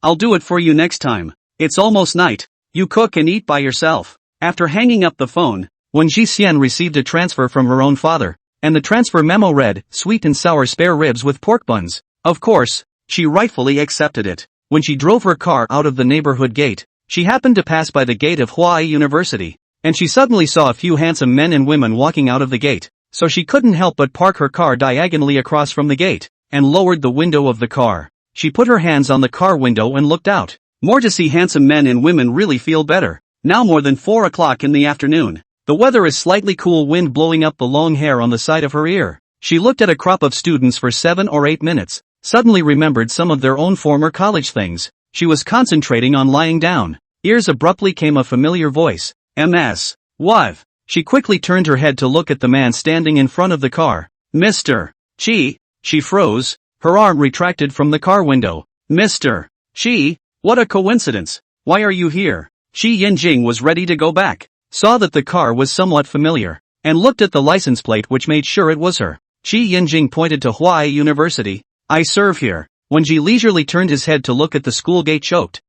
I'll do it for you next time. It's almost night. You cook and eat by yourself. After hanging up the phone, Wen Jixian received a transfer from her own father, and the transfer memo read, sweet and sour spare ribs with pork buns. Of course, she rightfully accepted it. When she drove her car out of the neighborhood gate, she happened to pass by the gate of Huai University, and she suddenly saw a few handsome men and women walking out of the gate, so she couldn't help but park her car diagonally across from the gate, and lowered the window of the car. She put her hands on the car window and looked out. More to see handsome men and women really feel better. Now more than 4 o'clock in the afternoon. The weather is slightly cool, wind blowing up the long hair on the side of her ear. She looked at a crop of students for 7 or 8 minutes, suddenly remembered some of their own former college things. She was concentrating on lying down. ears abruptly came a familiar voice. "Ms. What?" She quickly turned her head to look at the man standing in front of the car. "Mr. Chi." She froze, her arm retracted from the car window. "Mr. Chi? What a coincidence. Why are you here?" Shi Yinjing was ready to go back, saw that the car was somewhat familiar, and looked at the license plate which made sure it was her. Shi Yinjing pointed to Huai University. "I serve here." When Ji leisurely turned his head to look at the school gate choked.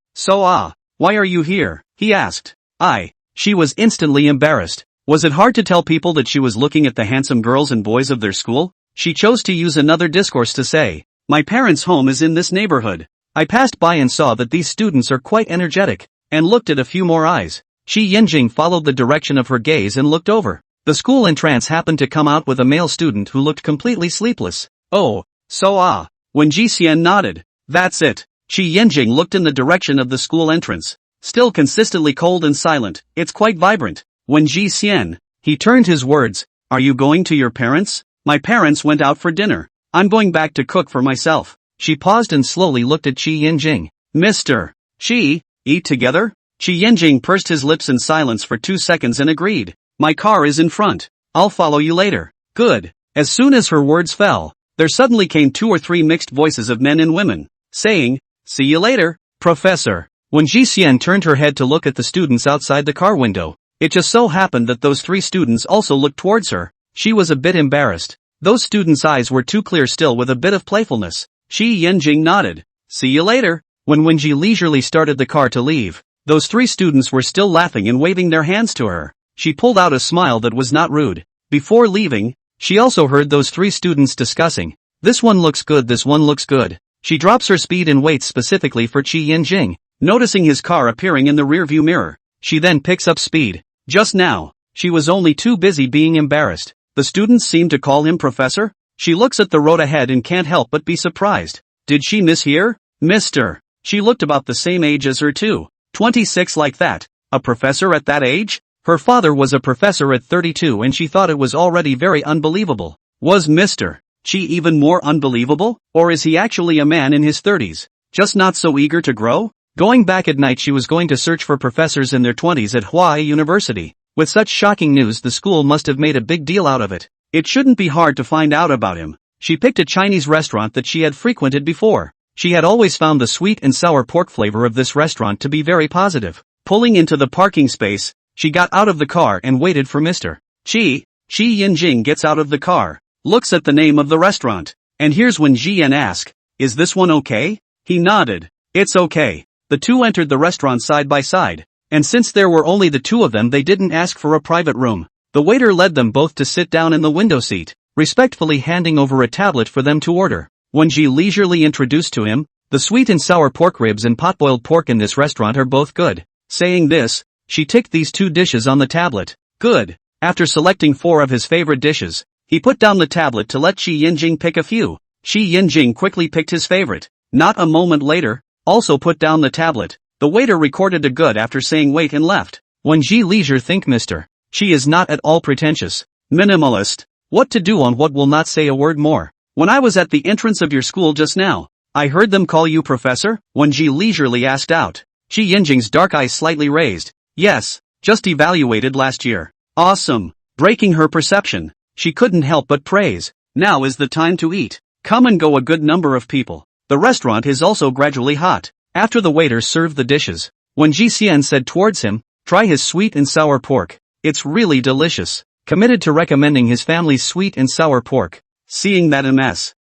Why are you here?" he asked. She was instantly embarrassed. Was it hard to tell people that she was looking at the handsome girls and boys of their school? She chose to use another discourse to say, "My parents' home is in this neighborhood. I passed by and saw that these students are quite energetic," and looked at a few more eyes. Shi Yinjing followed the direction of her gaze and looked over. The school entrance happened to come out with a male student who looked completely sleepless. When Ji Xian nodded, "That's it." Shi Yinjing looked in the direction of the school entrance. Still consistently cold and silent, it's quite vibrant. When Ji Xian, he turned his words, "Are you going to your parents?" "My parents went out for dinner. I'm going back to cook for myself." She paused and slowly looked at Shi Yinjing. "Mr. Shi, eat together?" Shi Yinjing pursed his lips in silence for 2 seconds and agreed. "My car is in front. I'll follow you later." "Good." As soon as her words fell, there suddenly came 2 or 3 mixed voices of men and women, saying, "See you later, Professor." When Ji Xian turned her head to look at the students outside the car window, it just so happened that those 3 students also looked towards her. She was a bit embarrassed. Those students' eyes were too clear still with a bit of playfulness. Shi Yinjing nodded. "See you later." When Ji leisurely started the car to leave, those 3 students were still laughing and waving their hands to her. She pulled out a smile that was not rude. Before leaving, she also heard those 3 students discussing, "This one looks good, this one looks good." She drops her speed and waits specifically for Shi Yinjing, noticing his car appearing in the rearview mirror. She then picks up speed. Just now, she was only too busy being embarrassed. The students seem to call him Professor? She looks at the road ahead and can't help but be surprised. Did she mishear? "Mr. She looked about the same age as her too. 26 like that. A professor at that age? Her father was a professor at 32 and she thought it was already very unbelievable. Was Mr. Chi even more unbelievable? Or is he actually a man in his 30s, just not so eager to grow? Going back at night she was going to search for professors in their 20s at Huai University. With such shocking news the school must have made a big deal out of it. It shouldn't be hard to find out about him. She picked a Chinese restaurant that she had frequented before. She had always found the sweet and sour pork flavor of this restaurant to be very positive. Pulling into the parking space, she got out of the car and waited for Mr. Chi. Shi Yinjing gets out of the car, looks at the name of the restaurant, and here's when Ji Yan asked, "Is this one okay?" He nodded. "It's okay." The two entered the restaurant side by side, and since there were only the 2 of them they didn't ask for a private room. The waiter led them both to sit down in the window seat, respectfully handing over a tablet for them to order. When Ji leisurely introduced to him, "The sweet and sour pork ribs and pot-boiled pork in this restaurant are both good." Saying this, she ticked these 2 dishes on the tablet. "Good." After selecting 4 of his favorite dishes, he put down the tablet to let Shi Yinjing pick a few. Shi Yinjing quickly picked his favorite. Not a moment later, also put down the tablet. The waiter recorded a good after saying wait and left. When Ji leisure think Mr. She is not at all pretentious. Minimalist. What to do on what will not say a word more. "When I was at the entrance of your school just now, I heard them call you Professor?" When Ji leisurely asked out. Shi Yinjing's dark eyes slightly raised. "Yes, just evaluated last year." "Awesome." Breaking her perception, she couldn't help but praise. "Now is the time to eat. Come and go a good number of people. The restaurant is also gradually hot." After the waiter served the dishes, when Ji Xian said towards him, "Try his sweet and sour pork. It's really delicious." Committed to recommending his family's sweet and sour pork. Seeing that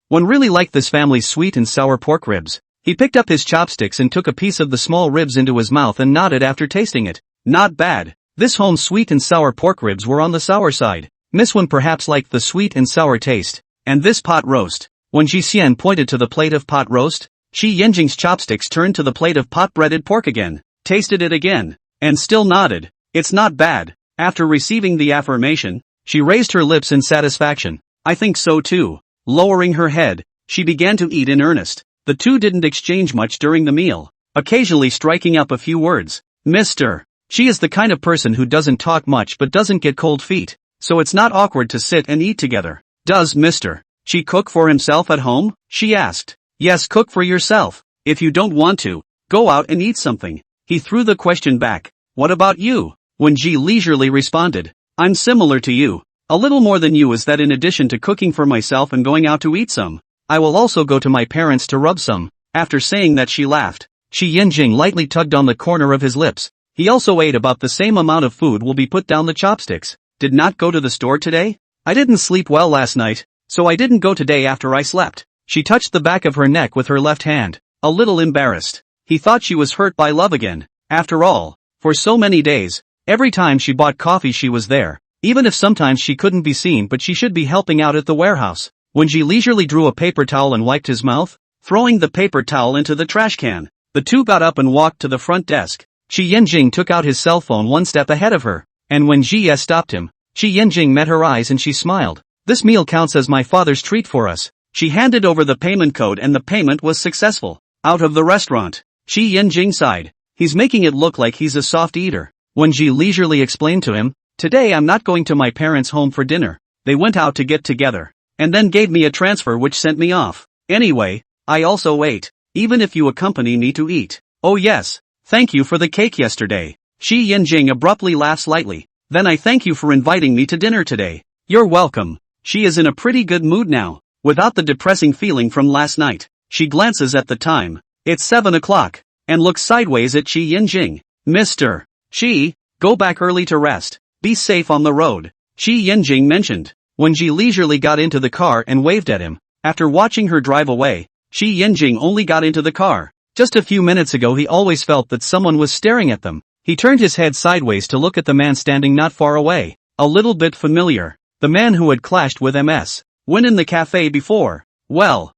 One really liked this family's sweet and sour pork ribs. He picked up his chopsticks and took a piece of the small ribs into his mouth and nodded after tasting it. Not bad. This home's sweet and sour pork ribs were on the sour side. Miss Wan perhaps liked the sweet and sour taste. And this pot roast. When Ji Xian pointed to the plate of pot roast, Shi Yinjing's chopsticks turned to the plate of pot-breaded pork again, tasted it again, and still nodded. "It's not bad." After receiving the affirmation, she raised her lips in satisfaction. "I think so too." Lowering her head, she began to eat in earnest. The 2 didn't exchange much during the meal, occasionally striking up a few words. "Mr. She is the kind of person who doesn't talk much but doesn't get cold feet, so it's not awkward to sit and eat together." "Does Mr. She cook for himself at home?" she asked. "Yes, cook for yourself. If you don't want to, go out and eat something." He threw the question back. What about you? Wen Ji leisurely responded. I'm similar to you. A little more than you is that in addition to cooking for myself and going out to eat some, I will also go to my parents to rub some. After saying that she laughed. Shi Yanjing lightly tugged on the corner of his lips. He also ate about the same amount of food will be put down the chopsticks. Did not go to the store today? I didn't sleep well last night, so I didn't go today after I slept. She touched the back of her neck with her left hand, a little embarrassed. He thought she was hurt by love again. After all, for so many days, every time she bought coffee she was there, even if sometimes she couldn't be seen but she should be helping out at the warehouse. When she leisurely drew a paper towel and wiped his mouth, throwing the paper towel into the trash can, the two got up and walked to the front desk. Shi Yanjing took out his cell phone one step ahead of her, and when Ji stopped him, Shi Yanjing met her eyes and she smiled. This meal counts as my father's treat for us. She handed over the payment code and the payment was successful. Out of the restaurant, Shi Yanjing sighed. He's making it look like he's a soft eater. When Ji leisurely explained to him, today I'm not going to my parents' home for dinner. They went out to get together, and then gave me a transfer which sent me off. Anyway, I also ate, even if you accompany me to eat. Oh yes, thank you for the cake yesterday. Shi Yanjing abruptly laughed slightly. Then I thank you for inviting me to dinner today. You're welcome. She is in a pretty good mood now, without the depressing feeling from last night. She glances at the time. It's 7 o'clock, and looks sideways at Shi Yanjing. Mr. Shi, go back early to rest. Be safe on the road. Shi Yanjing mentioned. When Ji leisurely got into the car and waved at him, after watching her drive away, Shi Yanjing only got into the car. Just a few minutes ago he always felt that someone was staring at them. He turned his head sideways to look at the man standing not far away. A little bit familiar. The man who had clashed with MS. When in the cafe before. Well,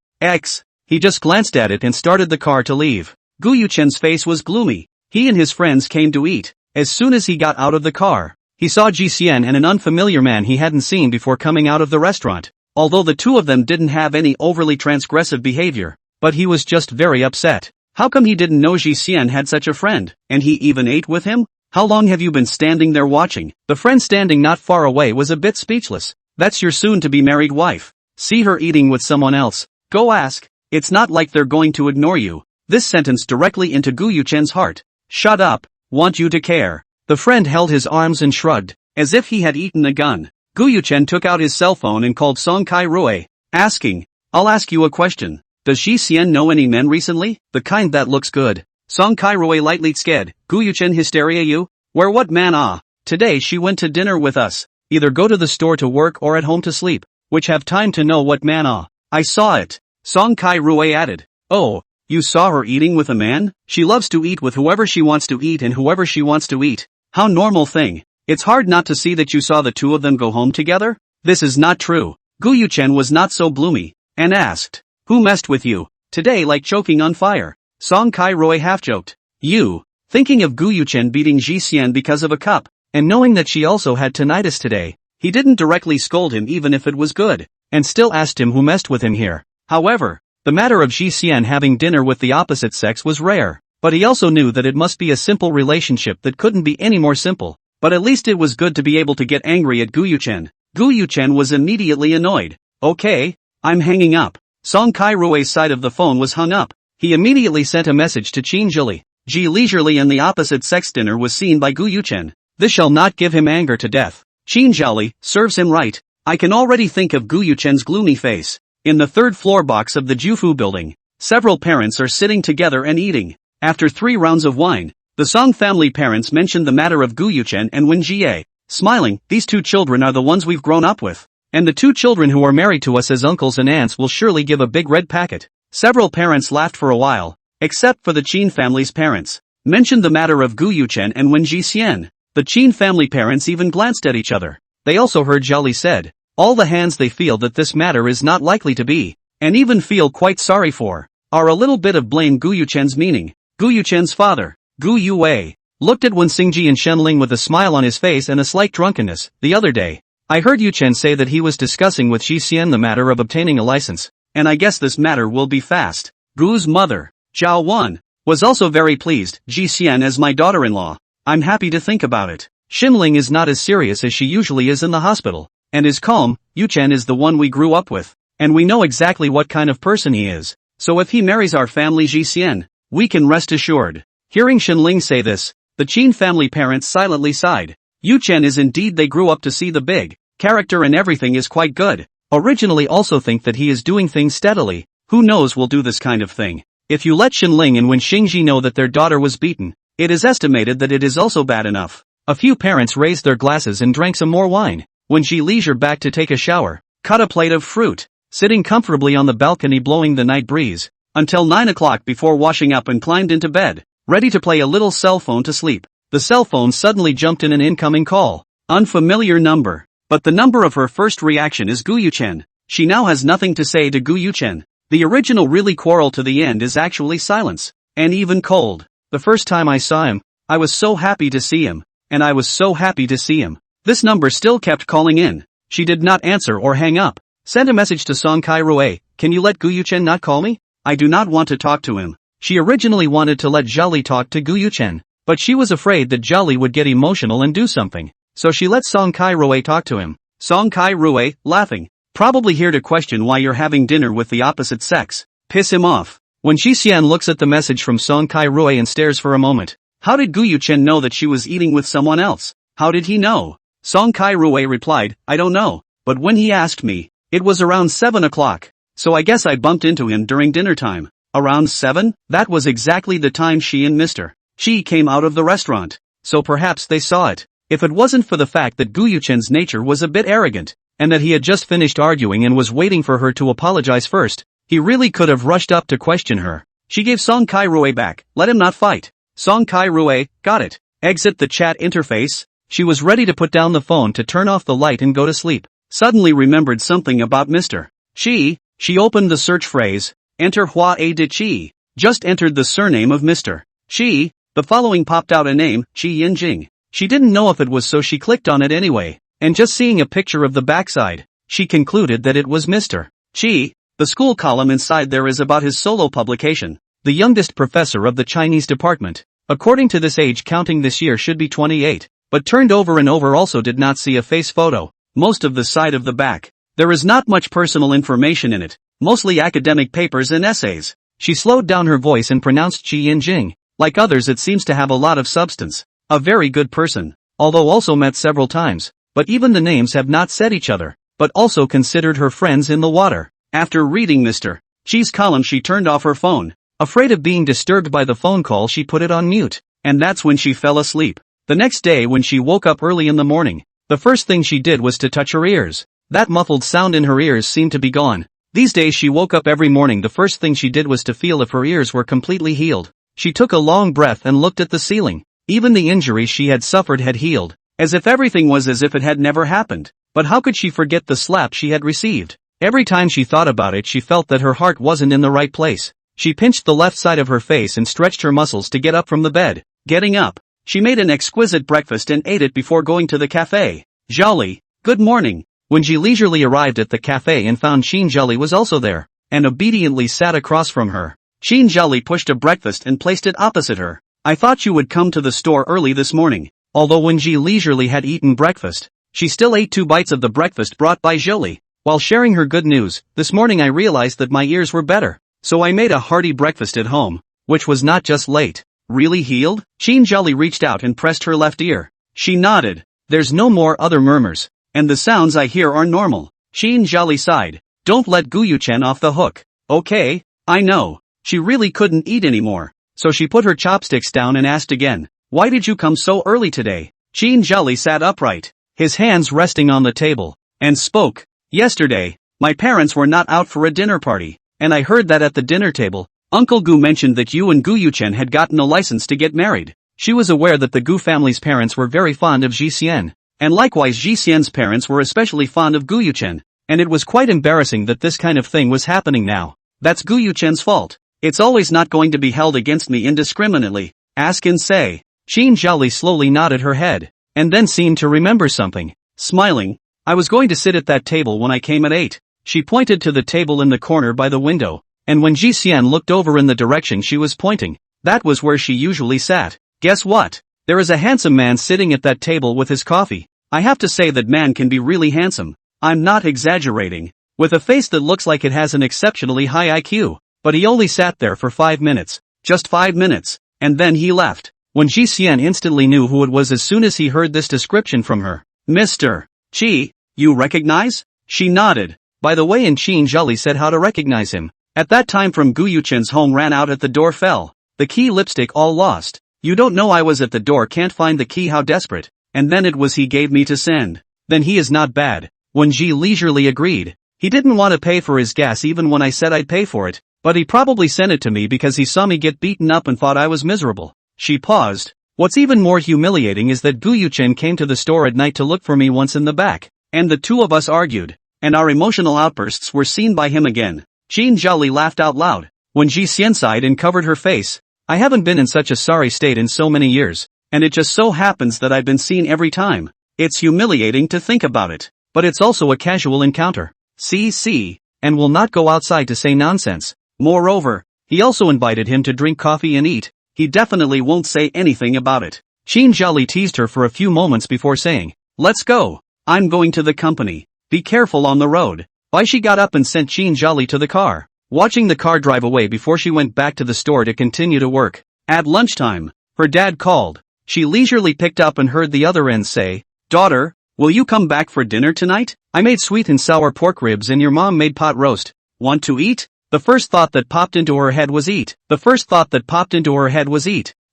he just glanced at it and started the car to leave. Gu Yuchen's face was gloomy. He and his friends came to eat. As soon as he got out of the car, he saw Ji Xian and an unfamiliar man he hadn't seen before coming out of the restaurant. Although the two of them didn't have any overly transgressive behavior, but he was just very upset. How come he didn't know Ji Xian had such a friend, and he even ate with him? How long have you been standing there watching? The friend standing not far away was a bit speechless. That's your soon-to-be married wife. See her eating with someone else. Go ask. It's not like they're going to ignore you. This sentence directly into Gu Yuchen's heart. Shut up. Want you to care. The friend held his arms and shrugged, as if he had eaten a gun. Gu Yuchen took out his cell phone and called Song Kai-rui, asking, I'll ask you a question. Does Ji Xian know any men recently? The kind that looks good. Song Kai-rui lightly scared. Gu Yuchen hysteria you? Where what man Today she went to dinner with us. Either go to the store to work or at home to sleep. Which have time to know what man I saw it. Song Kai-rui added. Oh, you saw her eating with a man? She loves to eat with whoever she wants to eat and whoever she wants to eat. How normal thing. It's hard not to see that you saw the two of them go home together? This is not true. Gu Yuchen was not so bloomy, and asked, who messed with you? Today like choking on fire. Song Kai-rui half-joked. You, thinking of Gu Yuchen beating Ji Xian because of a cup, and knowing that she also had tinnitus today, he didn't directly scold him even if it was good, and still asked him who messed with him here. However, the matter of Ji Xian having dinner with the opposite sex was rare, but he also knew that it must be a simple relationship that couldn't be any more simple, but at least it was good to be able to get angry at Gu Yuchen. Gu Yuchen was immediately annoyed. Okay, I'm hanging up. Song Kai-rui's side of the phone was hung up. He immediately sent a message to Qin Zhili. Ji leisurely and the opposite sex dinner was seen by Gu Yuchen. This shall not give him anger to death. Qin Zhili serves him right. I can already think of Gu Yuchen's gloomy face. In the third floor box of the Jufu building, several parents are sitting together and eating. After 3 rounds of wine, the Song family parents mentioned the matter of Gu Yuchen and Wen Jie. Smiling, these 2 children are the ones we've grown up with. And the 2 children who are married to us as uncles and aunts will surely give a big red packet. Several parents laughed for a while, except for the Qin family's parents. Mentioned the matter of Gu Yuchen and Wen Jixian. The Qin family parents even glanced at each other. They also heard Zhali said, all the hands they feel that this matter is not likely to be, and even feel quite sorry for, are a little bit of blame Gu Yuchen's meaning. Gu Yuchen's father, Gu Yue, looked at Wen Xingji and Shenling with a smile on his face and a slight drunkenness. The other day, I heard Yuchen say that he was discussing with Ji Xian the matter of obtaining a license, and I guess this matter will be fast. Gu's mother, Zhao Wan, was also very pleased. Ji Xian as my daughter-in-law. I'm happy to think about it. Shenling is not as serious as she usually is in the hospital, and is calm. Yuchen is the one we grew up with, and we know exactly what kind of person he is. So if he marries our family Ji Xian, we can rest assured. Hearing Shenling say this, the Qin family parents silently sighed. Yu Chen is indeed, they grew up to see the big character and everything is quite good. Originally also think that he is doing things steadily, who knows will do this kind of thing. If you let Shenling and Wen Xingji know that their daughter was beaten, it is estimated that it is also bad enough. A few parents raised their glasses and drank some more wine. When she leisured back to take a shower, cut a plate of fruit, sitting comfortably on the balcony blowing the night breeze, until 9 o'clock before washing up and climbed into bed, ready to play a little cell phone to sleep. The cell phone suddenly jumped in an incoming call. Unfamiliar number. But the number of her first reaction is Gu Yuchen. She now has nothing to say to Gu Yuchen. The original really quarrel to the end is actually silence. And even cold. The first time I saw him, I was so happy to see him. And I was so happy to see him. This number still kept calling in. She did not answer or hang up. Sent a message to Song Kai-rui, can you let Gu Yuchen not call me? I do not want to talk to him. She originally wanted to let Zhali talk to Gu Yuchen. But she was afraid that Zhali would get emotional and do something. So she let Song Kai-rui talk to him. Song Kai-rui, laughing. Probably here to question why you're having dinner with the opposite sex. Piss him off. When Xian looks at the message from Song Kai-rui and stares for a moment. How did Gu Yuchen know that she was eating with someone else? How did he know? Song Kai-rui replied, I don't know. But when he asked me, it was around 7 o'clock. So I guess I bumped into him during dinner time. Around 7? That was exactly the time she and Mr. She came out of the restaurant. So perhaps they saw it. If it wasn't for the fact that Gu Yuchen's nature was a bit arrogant, and that he had just finished arguing and was waiting for her to apologize first, he really could have rushed up to question her. She gave Song Kai-rui back, let him not fight. Song Kai-rui, got it. Exit the chat interface. She was ready to put down the phone to turn off the light and go to sleep. Suddenly remembered something about Mr. She opened the search phrase, enter Hua A de Chi. Just entered the surname of Mr. She. The following popped out a name, Qi Yinjing. She didn't know if it was, so she clicked on it anyway, and just seeing a picture of the backside, she concluded that it was Mr. Qi. The school column inside there is about his solo publication, the youngest professor of the Chinese department. According to this age counting this year should be 28, but turned over and over also did not see a face photo, most of the side of the back. There is not much personal information in it, mostly academic papers and essays. She slowed down her voice and pronounced Qi Yinjing. Like others it seems to have a lot of substance. A very good person, although also met several times, but even the names have not said each other, but also considered her friends in the water. After reading Mr. Qi's column she turned off her phone. Afraid of being disturbed by the phone call she put it on mute, and that's when she fell asleep. The next day when she woke up early in the morning, the first thing she did was to touch her ears. That muffled sound in her ears seemed to be gone. These days she woke up every morning, the first thing she did was to feel if her ears were completely healed. She took a long breath and looked at the ceiling. Even the injuries she had suffered had healed, as if everything was as if it had never happened. But how could she forget the slap she had received? Every time she thought about it she felt that her heart wasn't in the right place. She pinched the left side of her face and stretched her muscles to get up from the bed. Getting up, she made an exquisite breakfast and ate it before going to the cafe. Zhali, good morning. When she leisurely arrived at the cafe and found Qin Zhali was also there, and obediently sat across from her. Qin Zhali pushed a breakfast and placed it opposite her. I thought you would come to the store early this morning. Although when Ji leisurely had eaten breakfast, she still ate 2 bites of the breakfast brought by Zhali. While sharing her good news, this morning I realized that my ears were better. So I made a hearty breakfast at home, which was not just late. Really healed? Qin Zhali reached out and pressed her left ear. She nodded. There's no more other murmurs, and the sounds I hear are normal. Qin Zhali sighed. Don't let Gu Yuchen off the hook. Okay, I know. She really couldn't eat anymore, so she put her chopsticks down and asked again, why did you come so early today? Qin Zhali sat upright, his hands resting on the table, and spoke. Yesterday, my parents were not out for a dinner party, and I heard that at the dinner table, Uncle Gu mentioned that you and Gu Yuchen had gotten a license to get married. She was aware that the Gu family's parents were very fond of Ji Xian, and likewise Ji Xian's parents were especially fond of Gu Yuchen, and it was quite embarrassing that this kind of thing was happening now. That's Gu Yuchen's fault. It's always not going to be held against me indiscriminately. Ask and say. Qin Zhali slowly nodded her head, and then seemed to remember something. Smiling, I was going to sit at that table when I came at 8. She pointed to the table in the corner by the window, and when Ji Xian looked over in the direction she was pointing, that was where she usually sat. Guess what? There is a handsome man sitting at that table with his coffee. I have to say that man can be really handsome. I'm not exaggerating. With a face that looks like it has an exceptionally high IQ. But he only sat there for 5 minutes. Just 5 minutes. and then he left. When Ji Xian instantly knew who it was as soon as he heard this description from her. Mr. Chi, you recognize? She nodded. By the way, and Qin Zhali said how to recognize him. At that time from Gu Yuchen's home ran out at the door fell. The key lipstick all lost. You don't know I was at the door, can't find the key, how desperate. And then it was he gave me to send. Then he is not bad. When Ji leisurely agreed. He didn't want to pay for his gas even when I said I'd pay for it. But he probably sent it to me because he saw me get beaten up and thought I was miserable. She paused. What's even more humiliating is that Gu Yuchen came to the store at night to look for me once in the back. And the two of us argued. And our emotional outbursts were seen by him again. Qin Zhali laughed out loud. When Ji Xian sighed and covered her face. I haven't been in such a sorry state in so many years. And it just so happens that I've been seen every time. It's humiliating to think about it. But it's also a casual encounter. See, and will not go outside to say nonsense. Moreover, he also invited him to drink coffee and eat. He definitely won't say anything about it. Qin Zhali teased her for a few moments before saying, let's go. I'm going to the company. Be careful on the road. Why she got up and sent Qin Zhali to the car, watching the car drive away before she went back to the store to continue to work. At lunchtime, her dad called. She leisurely picked up and heard the other end say, daughter, will you come back for dinner tonight? I made sweet and sour pork ribs and your mom made pot roast. Want to eat? The first thought that popped into her head was eat.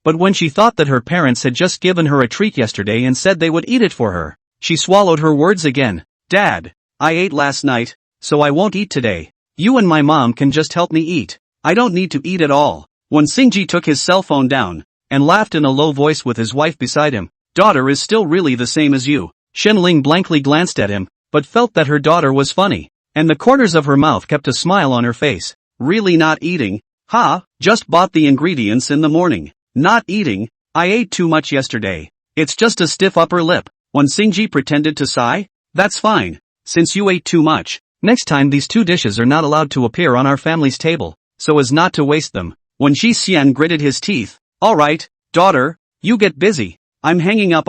But when she thought that her parents had just given her a treat yesterday and said they would eat it for her, she swallowed her words again. Dad, I ate last night, so I won't eat today. You and my mom can just help me eat. I don't need to eat at all. When Xingji took his cell phone down, and laughed in a low voice with his wife beside him, daughter is still really the same as you. Shenling blankly glanced at him, but felt that her daughter was funny, and the corners of her mouth kept a smile on her face. Really not eating? Ha, just bought the ingredients in the morning. Not eating? I ate too much yesterday. It's just a stiff upper lip. When Xingji pretended to sigh, that's fine. Since you ate too much, next time these two dishes are not allowed to appear on our family's table, so as not to waste them. When Ji Xian gritted his teeth, alright, daughter, you get busy. I'm hanging up.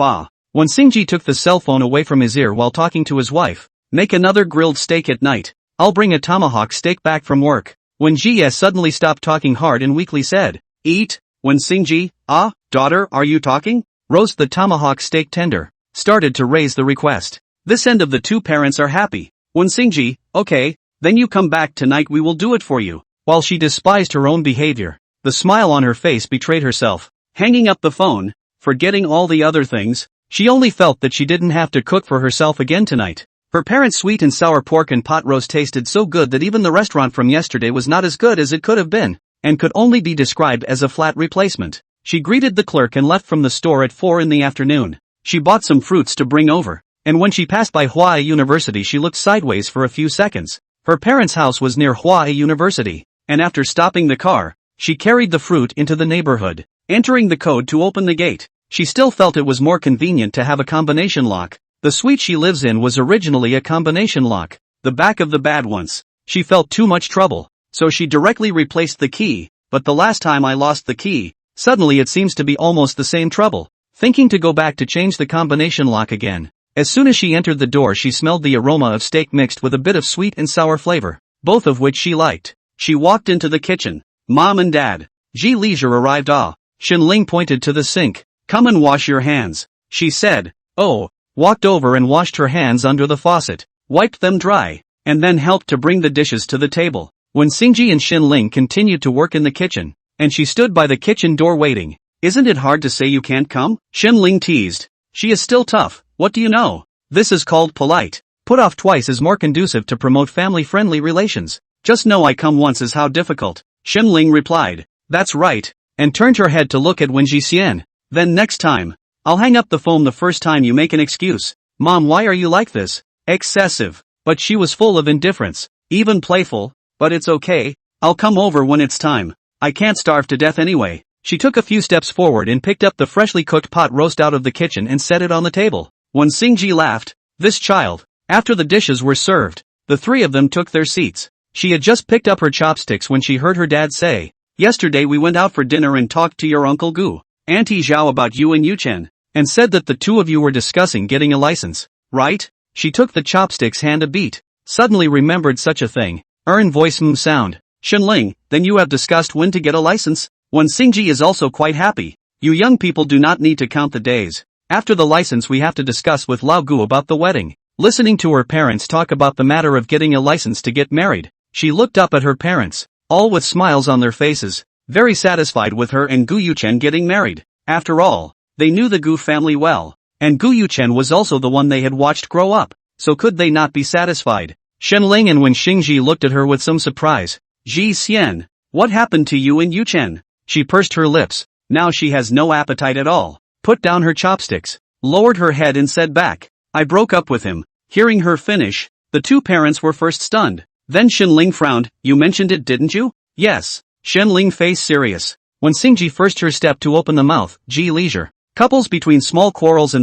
When Xingji took the cell phone away from his ear while talking to his wife, make another grilled steak at night. I'll bring a tomahawk steak back from work. When Ji Ye suddenly stopped talking hard and weakly said, eat. When Xingji, daughter, are you talking? Roast the tomahawk steak tender, started to raise the request. This end of the two parents are happy. When Xingji, okay, then you come back tonight, we will do it for you. While she despised her own behavior, the smile on her face betrayed herself. Hanging up the phone, forgetting all the other things, she only felt that she didn't have to cook for herself again tonight. Her parents' sweet and sour pork and pot roast tasted so good that even the restaurant from yesterday was not as good as it could have been, and could only be described as a flat replacement. She greeted the clerk and left from the store at 4 in the afternoon. She bought some fruits to bring over, and when she passed by Hua University she looked sideways for a few seconds. Her parents' house was near Hua University, and after stopping the car, she carried the fruit into the neighborhood, entering the code to open the gate. She still felt it was more convenient to have a combination lock. The suite she lives in was originally a combination lock, the back of the bad once. She felt too much trouble, so she directly replaced the key, but the last time I lost the key, suddenly it seems to be almost the same trouble. Thinking to go back to change the combination lock again. As soon as she entered the door she smelled the aroma of steak mixed with a bit of sweet and sour flavor, both of which she liked. She walked into the kitchen. Mom and Dad. Ji Leisure arrived. Shenling pointed to the sink. Come and wash your hands, she said. Oh, walked over and washed her hands under the faucet, wiped them dry, and then helped to bring the dishes to the table. When Xingji and Shenling continued to work in the kitchen, and she stood by the kitchen door waiting. Isn't it hard to say you can't come? Shenling teased. She is still tough, what do you know? This is called polite. Put off twice is more conducive to promote family-friendly relations. Just know I come once is how difficult. Shenling replied. That's right, and turned her head to look at Wen Jixian. Then next time, I'll hang up the phone the first time you make an excuse. Mom, why are you like this? Excessive. But she was full of indifference, even playful. But it's okay, I'll come over when it's time. I can't starve to death anyway. She took a few steps forward and picked up the freshly cooked pot roast out of the kitchen and set it on the table. When Xingji laughed, this child. After the dishes were served, the three of them took their seats. She had just picked up her chopsticks when she heard her dad say, yesterday we went out for dinner and talked to your Uncle Gu, Auntie Zhao about you and Yuchen, and said that the two of you were discussing getting a license, right? She took the chopsticks hand a beat, suddenly remembered such a thing. Voice sound. Shenling, then you have discussed when to get a license? Wen Xingji is also quite happy. You young people do not need to count the days. After the license we have to discuss with Lao Gu about the wedding. Listening to her parents talk about the matter of getting a license to get married, she looked up at her parents, all with smiles on their faces, very satisfied with her and Gu Yuchen getting married. After all, they knew the Gu family well, and Gu Yuchen was also the one they had watched grow up, so could they not be satisfied? Shenling and Wen Xingji looked at her with some surprise. Ji Xian, what happened to you and Yuchen? She pursed her lips, now she has no appetite at all, put down her chopsticks, lowered her head and said back, I broke up with him. Hearing her finish, the two parents were first stunned. Then Shenling frowned, you mentioned it didn't you? Yes. Shenling face serious. When Xingji first her step to open the mouth, Ji leisure. Couples between small quarrels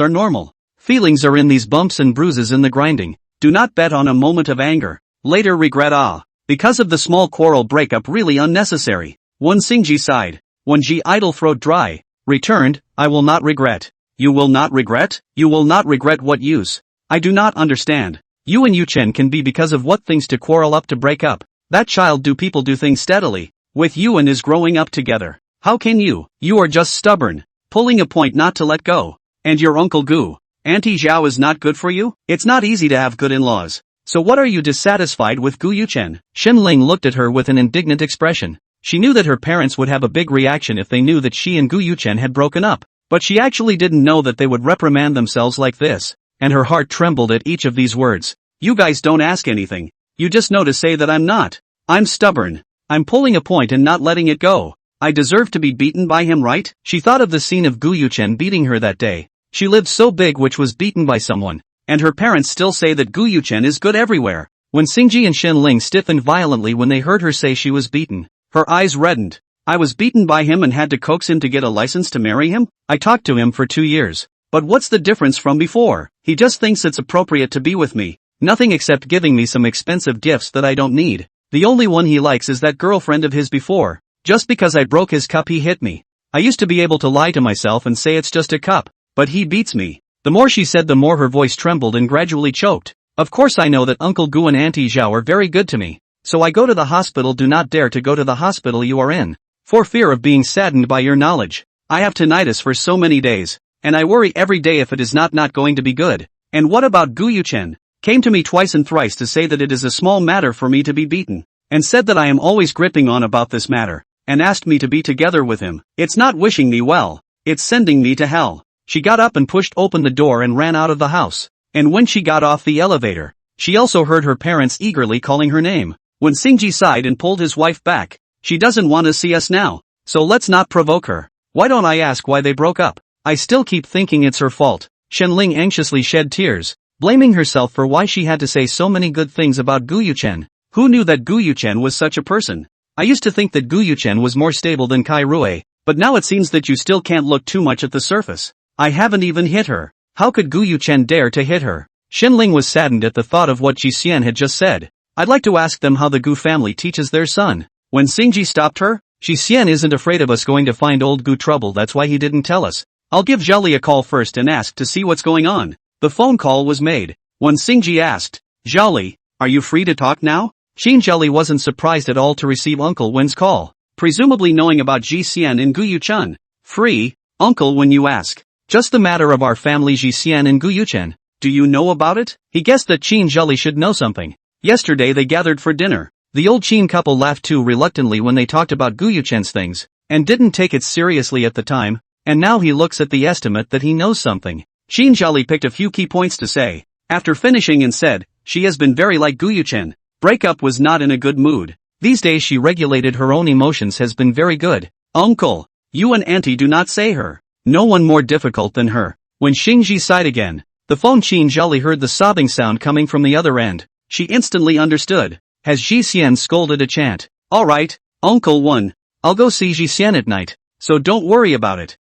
are normal. Feelings are in these bumps and bruises in the grinding. Do not bet on a moment of anger. Later regret because of the small quarrel breakup really unnecessary. Wen Xingji sighed. When Ji idle throat dry, returned, I will not regret. You will not regret? You will not regret what use? I do not understand. You and Yuchen can be because of what things to quarrel up to break up. That child do people do things steadily. With you and is growing up together. How can you? You are just stubborn. Pulling a point not to let go. And your Uncle Gu, Auntie Zhao is not good for you? It's not easy to have good in-laws. So what are you dissatisfied with Gu Yuchen? Shenling looked at her with an indignant expression. She knew that her parents would have a big reaction if they knew that she and Gu Yuchen had broken up. But she actually didn't know that they would reprimand themselves like this. And her heart trembled at each of these words. You guys don't ask anything. You just know to say that I'm not. I'm stubborn. I'm pulling a point and not letting it go. I deserve to be beaten by him, right? She thought of the scene of Gu Yuchen beating her that day. She lived so big which was beaten by someone. And her parents still say that Gu Yuchen is good everywhere. When Xingji and Shenling stiffened violently when they heard her say she was beaten, her eyes reddened. I was beaten by him and had to coax him to get a license to marry him? I talked to him for 2 years. But what's the difference from before? He just thinks it's appropriate to be with me. Nothing except giving me some expensive gifts that I don't need. The only one he likes is that girlfriend of his before. Just because I broke his cup he hit me. I used to be able to lie to myself and say it's just a cup. But he beats me. The more she said the more her voice trembled and gradually choked. Of course I know that Uncle Gu and Auntie Zhao are very good to me. So I go to the hospital. Do not dare to go to the hospital you are in. For fear of being saddened by your knowledge. I have tinnitus for so many days. And I worry every day if it is not going to be good. And what about Gu Yuchen? Came to me twice and thrice to say that it is a small matter for me to be beaten. And said that I am always gripping on about this matter. And asked me to be together with him. It's not wishing me well. It's sending me to hell. She got up and pushed open the door and ran out of the house. And when she got off the elevator, she also heard her parents eagerly calling her name. When Xingji sighed and pulled his wife back. She doesn't want to see us now. So let's not provoke her. Why don't I ask why they broke up? I still keep thinking it's her fault. Shenling anxiously shed tears, blaming herself for why she had to say so many good things about Gu Yuchen. Who knew that Gu Yuchen was such a person? I used to think that Gu Yuchen was more stable than Kai Rui, but now it seems that you still can't look too much at the surface. I haven't even hit her. How could Gu Yuchen dare to hit her? Shenling was saddened at the thought of what Ji Xian had just said. I'd like to ask them how the Gu family teaches their son. When Xingji stopped her, Ji Xian isn't afraid of us going to find old Gu trouble, that's why he didn't tell us. I'll give Zhali a call first and ask to see what's going on. The phone call was made. When Xingji asked, Zhali, are you free to talk now? Zhali wasn't surprised at all to receive Uncle Wen's call, presumably knowing about Ji Xian and Gu Yuchen. Free? Uncle Wen, you ask. Just the matter of our family Ji Xian and Gu Yuchen. Do you know about it? He guessed that Zhali should know something. Yesterday they gathered for dinner. The old Qin couple laughed too reluctantly when they talked about Gu Yuchen's things, and didn't take it seriously at the time. And now he looks at the estimate that he knows something. Zhali picked a few key points to say. After finishing and said, she has been very like Gu Yuchen. Breakup was not in a good mood. These days she regulated her own emotions has been very good. Uncle, you and Auntie do not say her. No one more difficult than her. When Xingji sighed again, the phone Zhali heard the sobbing sound coming from the other end. She instantly understood. Has Ji Xian scolded a chant? Alright, Uncle Wen. I'll go see Ji Xian at night. So don't worry about it.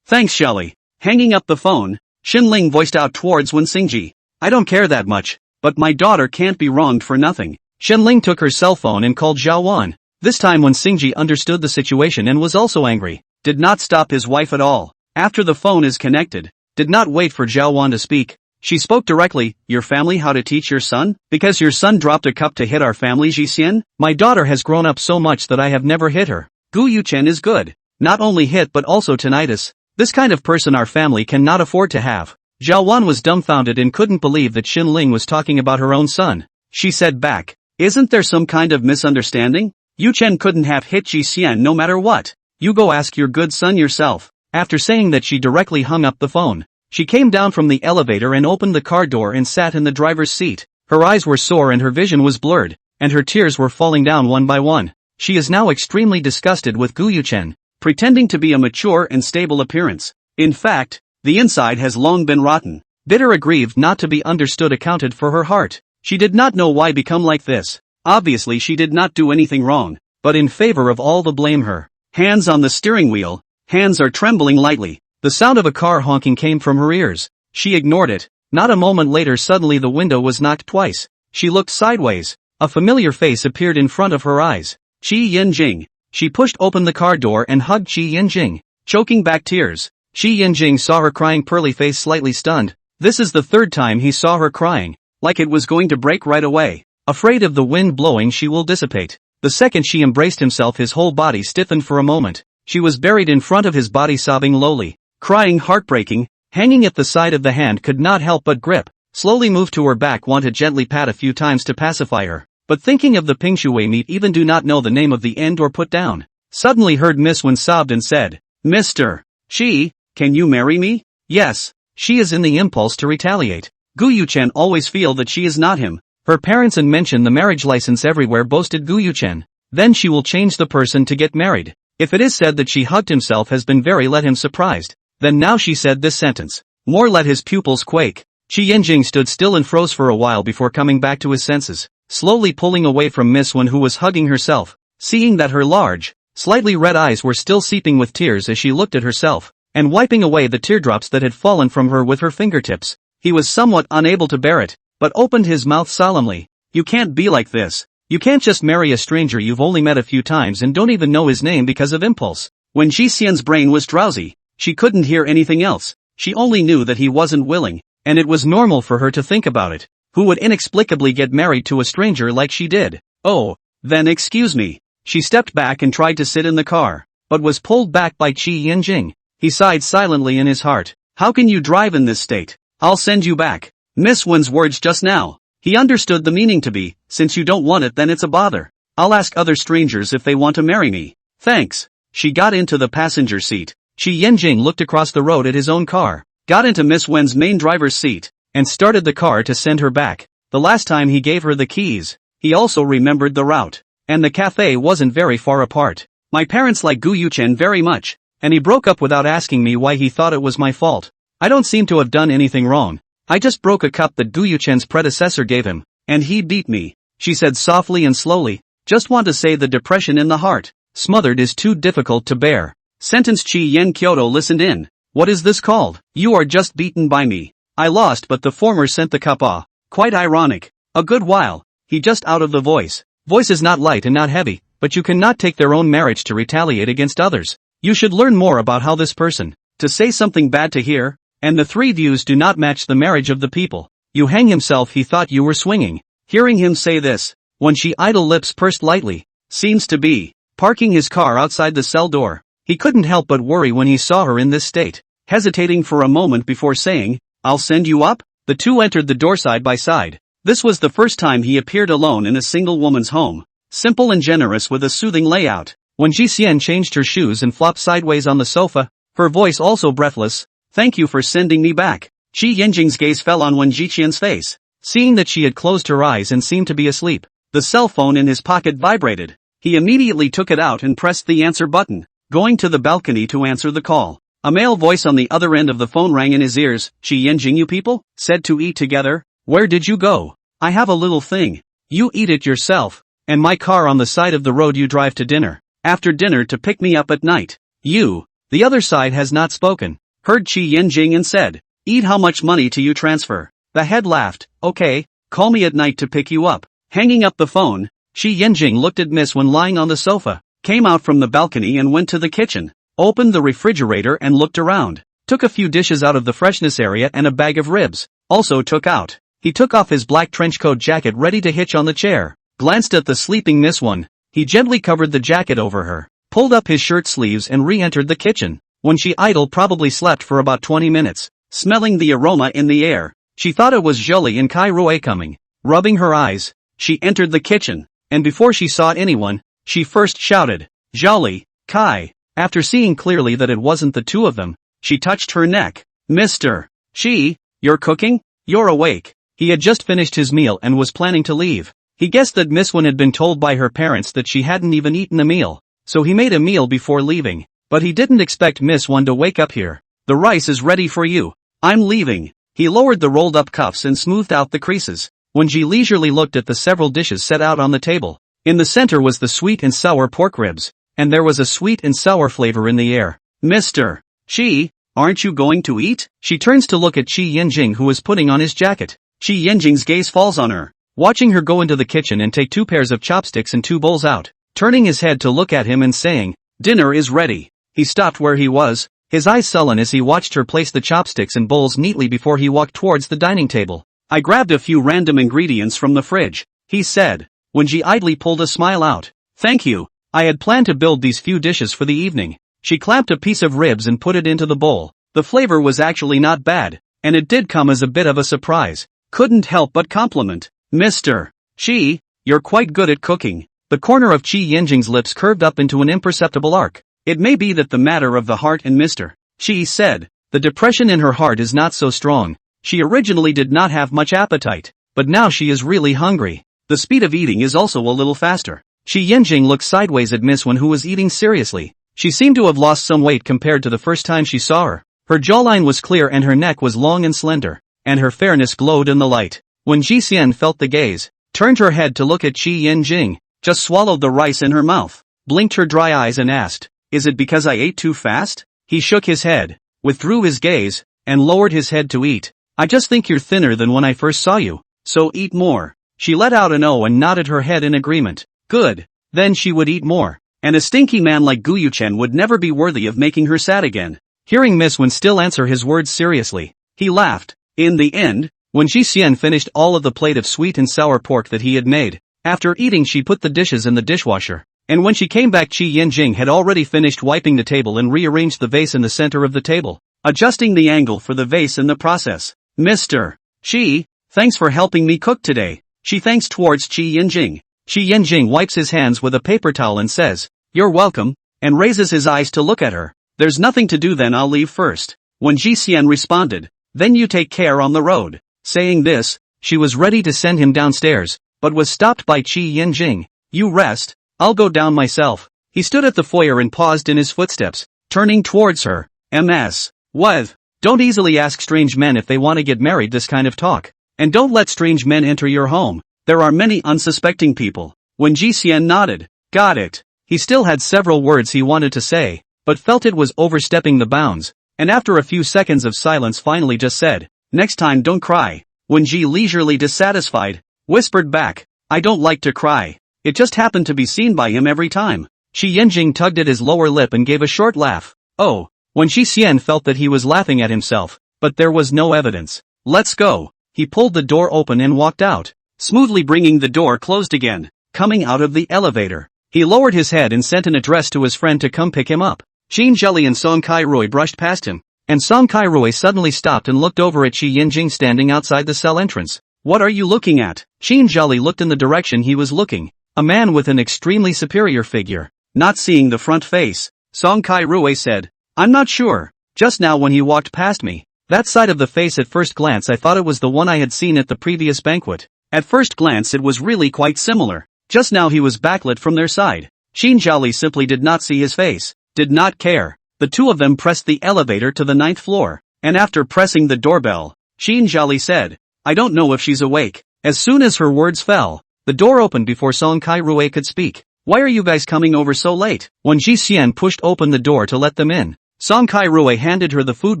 Thanks Zhali. Hanging up the phone, Shenling voiced out towards Wen Xingji. I don't care that much, but my daughter can't be wronged for nothing. Shenling took her cell phone and called Zhao Wan. This time Wen Xingji understood the situation and was also angry. Did not stop his wife at all. After the phone is connected, did not wait for Zhao Wan to speak. She spoke directly. Your family how to teach your son? Because your son dropped a cup to hit our family Ji Xian? My daughter has grown up so much that I have never hit her. Gu Yuchen is good. Not only hit but also tinnitus. This kind of person our family cannot afford to have. Zhao Wan was dumbfounded and couldn't believe that Xin Ling was talking about her own son. She said back, "Isn't there some kind of misunderstanding? Yuchen couldn't have hit Ji Xian no matter what. You go ask your good son yourself." After saying that, she directly hung up the phone. She came down from the elevator and opened the car door and sat in the driver's seat. Her eyes were sore and her vision was blurred, and her tears were falling down one by one. She is now extremely disgusted with Gu Yuchen, pretending to be a mature and stable appearance. In fact, the inside has long been rotten. Bitter, aggrieved, not to be understood, accounted for her heart. She did not know why become like this. Obviously she did not do anything wrong, but in favor of all the blame her. Hands on the steering wheel, hands are trembling lightly. The sound of a car honking came from her ears. She ignored it. Not a moment later, suddenly the window was knocked twice. She looked sideways. A familiar face appeared in front of her eyes. Qi Yinjing. She pushed open the car door and hugged Qi Yinjing, choking back tears. Qi Yinjing saw her crying pearly face, slightly stunned. This is the third time he saw her crying, like it was going to break right away. Afraid of the wind blowing, she will dissipate. The second she embraced himself, his whole body stiffened for a moment. She was buried in front of his body, sobbing lowly, crying, heartbreaking. Hanging at the side of the hand could not help but grip. Slowly moved to her back, want to gently pat a few times to pacify her. But thinking of the Pingshui meat, even do not know the name of the end or put down. Suddenly heard Miss Wen sobbed and said, "Mr. Shi, can you marry me?" Yes. She is in the impulse to retaliate. Gu Yuchen always feel that she is not him. Her parents and mention the marriage license everywhere, boasted Gu Yuchen. Then she will change the person to get married. If it is said that she hugged himself, has been very let him surprised. Then now she said this sentence, more let his pupils quake. Qi Yinjing stood still and froze for a while before coming back to his senses, slowly pulling away from Miss Wen, who was hugging herself, seeing that her large, slightly red eyes were still seeping with tears as she looked at herself, and wiping away the teardrops that had fallen from her with her fingertips. He was somewhat unable to bear it, but opened his mouth solemnly. "You can't be like this. You can't just marry a stranger you've only met a few times and don't even know his name because of impulse." When Ji Xian's brain was drowsy, she couldn't hear anything else. She only knew that he wasn't willing, and it was normal for her to think about it. Who would inexplicably get married to a stranger like she did? "Oh, then excuse me." She stepped back and tried to sit in the car, but was pulled back by Qi Yinjing. He sighed silently in his heart. "How can you drive in this state? I'll send you back." Miss Wen's words just now, he understood the meaning to be, "Since you don't want it, then it's a bother. I'll ask other strangers if they want to marry me." "Thanks." She got into the passenger seat. Qi Yinjing looked across the road at his own car, got into Miss Wen's main driver's seat, and started the car to send her back. The last time he gave her the keys, he also remembered the route, and the cafe wasn't very far apart. "My parents like Gu Yuchen very much, and he broke up without asking me why. He thought it was my fault. I don't seem to have done anything wrong. I just broke a cup that Gu Yuchen's predecessor gave him, and he beat me," she said softly and slowly. "Just want to say the depression in the heart, smothered, is too difficult to bear." Sentence. Qi Yen Kyoto listened in. "What is this called? You are just beaten by me. I lost, but the former sent the cup off. Quite ironic. A good while." He just out of the voice. Voice is not light and not heavy, but you cannot take their own marriage to retaliate against others. You should learn more about how this person, to say something bad to hear, and the three views do not match the marriage of the people. You hang himself, he thought you were swinging. Hearing him say this, when she idle lips pursed lightly, seems to be, parking his car outside the cell door. He couldn't help but worry when he saw her in this state. Hesitating for a moment before saying, "I'll send you up," the two entered the door side by side. This was the first time he appeared alone in a single woman's home. Simple and generous with a soothing layout. When Ji Xian changed her shoes and flopped sideways on the sofa, her voice also breathless, "Thank you for sending me back." Qi Yinjing's gaze fell on Wen Jiqian's face. Seeing that she had closed her eyes and seemed to be asleep, the cell phone in his pocket vibrated. He immediately took it out and pressed the answer button, going to the balcony to answer the call. A male voice on the other end of the phone rang in his ears. "Qi Yinjing, you people said to eat together. Where did you go? I have a little thing. You eat it yourself, and my car on the side of the road. You drive to dinner. After dinner to pick me up at night. You." The other side has not spoken. Heard Qi Yinjing and said, "Eat, how much money do you transfer?" The head laughed. "Okay, call me at night to pick you up." Hanging up the phone, Qi Yinjing looked at Miss Wen lying on the sofa, came out from the balcony and went to the kitchen, opened the refrigerator and looked around, took a few dishes out of the freshness area and a bag of ribs, also took out. He took off his black trenchcoat jacket ready to hitch on the chair, glanced at the sleeping Miss Wen. He gently covered the jacket over her, pulled up his shirt sleeves and re-entered the kitchen. When she idle probably slept for about 20 minutes. Smelling the aroma in the air, she thought it was Jolie and Kai Rui coming. Rubbing her eyes, she entered the kitchen, and before she saw anyone, she first shouted, "Jolie, Kai." After seeing clearly that it wasn't the two of them, she touched her neck. "Mr. She, you're cooking? You're awake." He had just finished his meal and was planning to leave. He guessed that Miss Wan had been told by her parents that she hadn't even eaten a meal, so he made a meal before leaving. But he didn't expect Miss Wan to wake up here. "The rice is ready for you. I'm leaving." He lowered the rolled-up cuffs and smoothed out the creases. When she leisurely looked at the several dishes set out on the table, in the center was the sweet and sour pork ribs, and there was a sweet and sour flavor in the air. "Mr. Chi, aren't you going to eat?" She turns to look at Qi Yinjing, who is putting on his jacket. Qi Yinjing's gaze falls on her, watching her go into the kitchen and take 2 pairs of chopsticks and 2 bowls out, turning his head to look at him and saying, "Dinner is ready." He stopped where he was, his eyes sullen as he watched her place the chopsticks and bowls neatly before he walked towards the dining table. "I grabbed a few random ingredients from the fridge," he said, when she idly pulled a smile out. "Thank you, I had planned to build these few dishes for the evening." She clamped a piece of ribs and put it into the bowl. The flavor was actually not bad, and it did come as a bit of a surprise. Couldn't help but compliment. "Mr. Chi, you're quite good at cooking." The corner of Qi Yinjing's lips curved up into an imperceptible arc. "It may be that the matter of the heart and Mr. Chi said, the depression in her heart is not so strong. She originally did not have much appetite, but now she is really hungry. The speed of eating is also a little faster." Qi Yinjing looked sideways at Miss Wan, who was eating seriously. She seemed to have lost some weight compared to the first time she saw her. Her jawline was clear and her neck was long and slender, and her fairness glowed in the light. When Ji Xian felt the gaze, turned her head to look at Qi Yinjing, just swallowed the rice in her mouth, blinked her dry eyes and asked, "Is it because I ate too fast?" He shook his head, withdrew his gaze, and lowered his head to eat. "I just think you're thinner than when I first saw you, so eat more." She let out an "oh" and nodded her head in agreement. Good, then she would eat more, and a stinky man like Gu Yuchen would never be worthy of making her sad again. Hearing Miss Wan still answer his words seriously, he laughed. In the end, when Ji Xian finished all of the plate of sweet and sour pork that he had made, after eating she put the dishes in the dishwasher, and when she came back Qi Yinjing had already finished wiping the table and rearranged the vase in the center of the table, adjusting the angle for the vase in the process. "Mr. Qi, thanks for helping me cook today." She thanks towards Qi Yinjing. Qi Yinjing wipes his hands with a paper towel and says, "You're welcome," and raises his eyes to look at her. "There's nothing to do, then I'll leave first." When Ji Xian responded, "Then you take care on the road." Saying this, she was ready to send him downstairs, but was stopped by Qi Yinjing. "You rest, I'll go down myself." He stood at the foyer and paused in his footsteps, turning towards her. "Ms. What? Don't easily ask strange men if they want to get married, this kind of talk. And don't let strange men enter your home. There are many unsuspecting people." When Ji Xian nodded, "Got it." He still had several words he wanted to say, but felt it was overstepping the bounds, and after a few seconds of silence finally just said, "Next time don't cry." When Ji, leisurely dissatisfied, whispered back, "I don't like to cry. It just happened to be seen by him every time." Qi Yinjing tugged at his lower lip and gave a short laugh. "Oh." When Ji Xian felt that he was laughing at himself, but there was no evidence. "Let's go." He pulled the door open and walked out, smoothly bringing the door closed again. Coming out of the elevator, he lowered his head and sent an address to his friend to come pick him up. Xin Zheli and Song Kai-rui brushed past him, and Song Kai-rui suddenly stopped and looked over at Qi Yinjing standing outside the cell entrance. "What are you looking at?" Xin Zheli looked in the direction he was looking, a man with an extremely superior figure. Not seeing the front face, Song Kai-rui said, "I'm not sure. Just now when he walked past me, that side of the face, at first glance I thought it was the one I had seen at the previous banquet. At first glance it was really quite similar. Just now he was backlit from their side." Xin Zhali simply did not see his face, did not care. The two of them pressed the elevator to the 9th floor, and after pressing the doorbell, Xin Zhali said, "I don't know if she's awake." As soon as her words fell, the door opened before Song Kai-rui could speak. "Why are you guys coming over so late?" When Ji Xian pushed open the door to let them in, Song Kai-rui handed her the food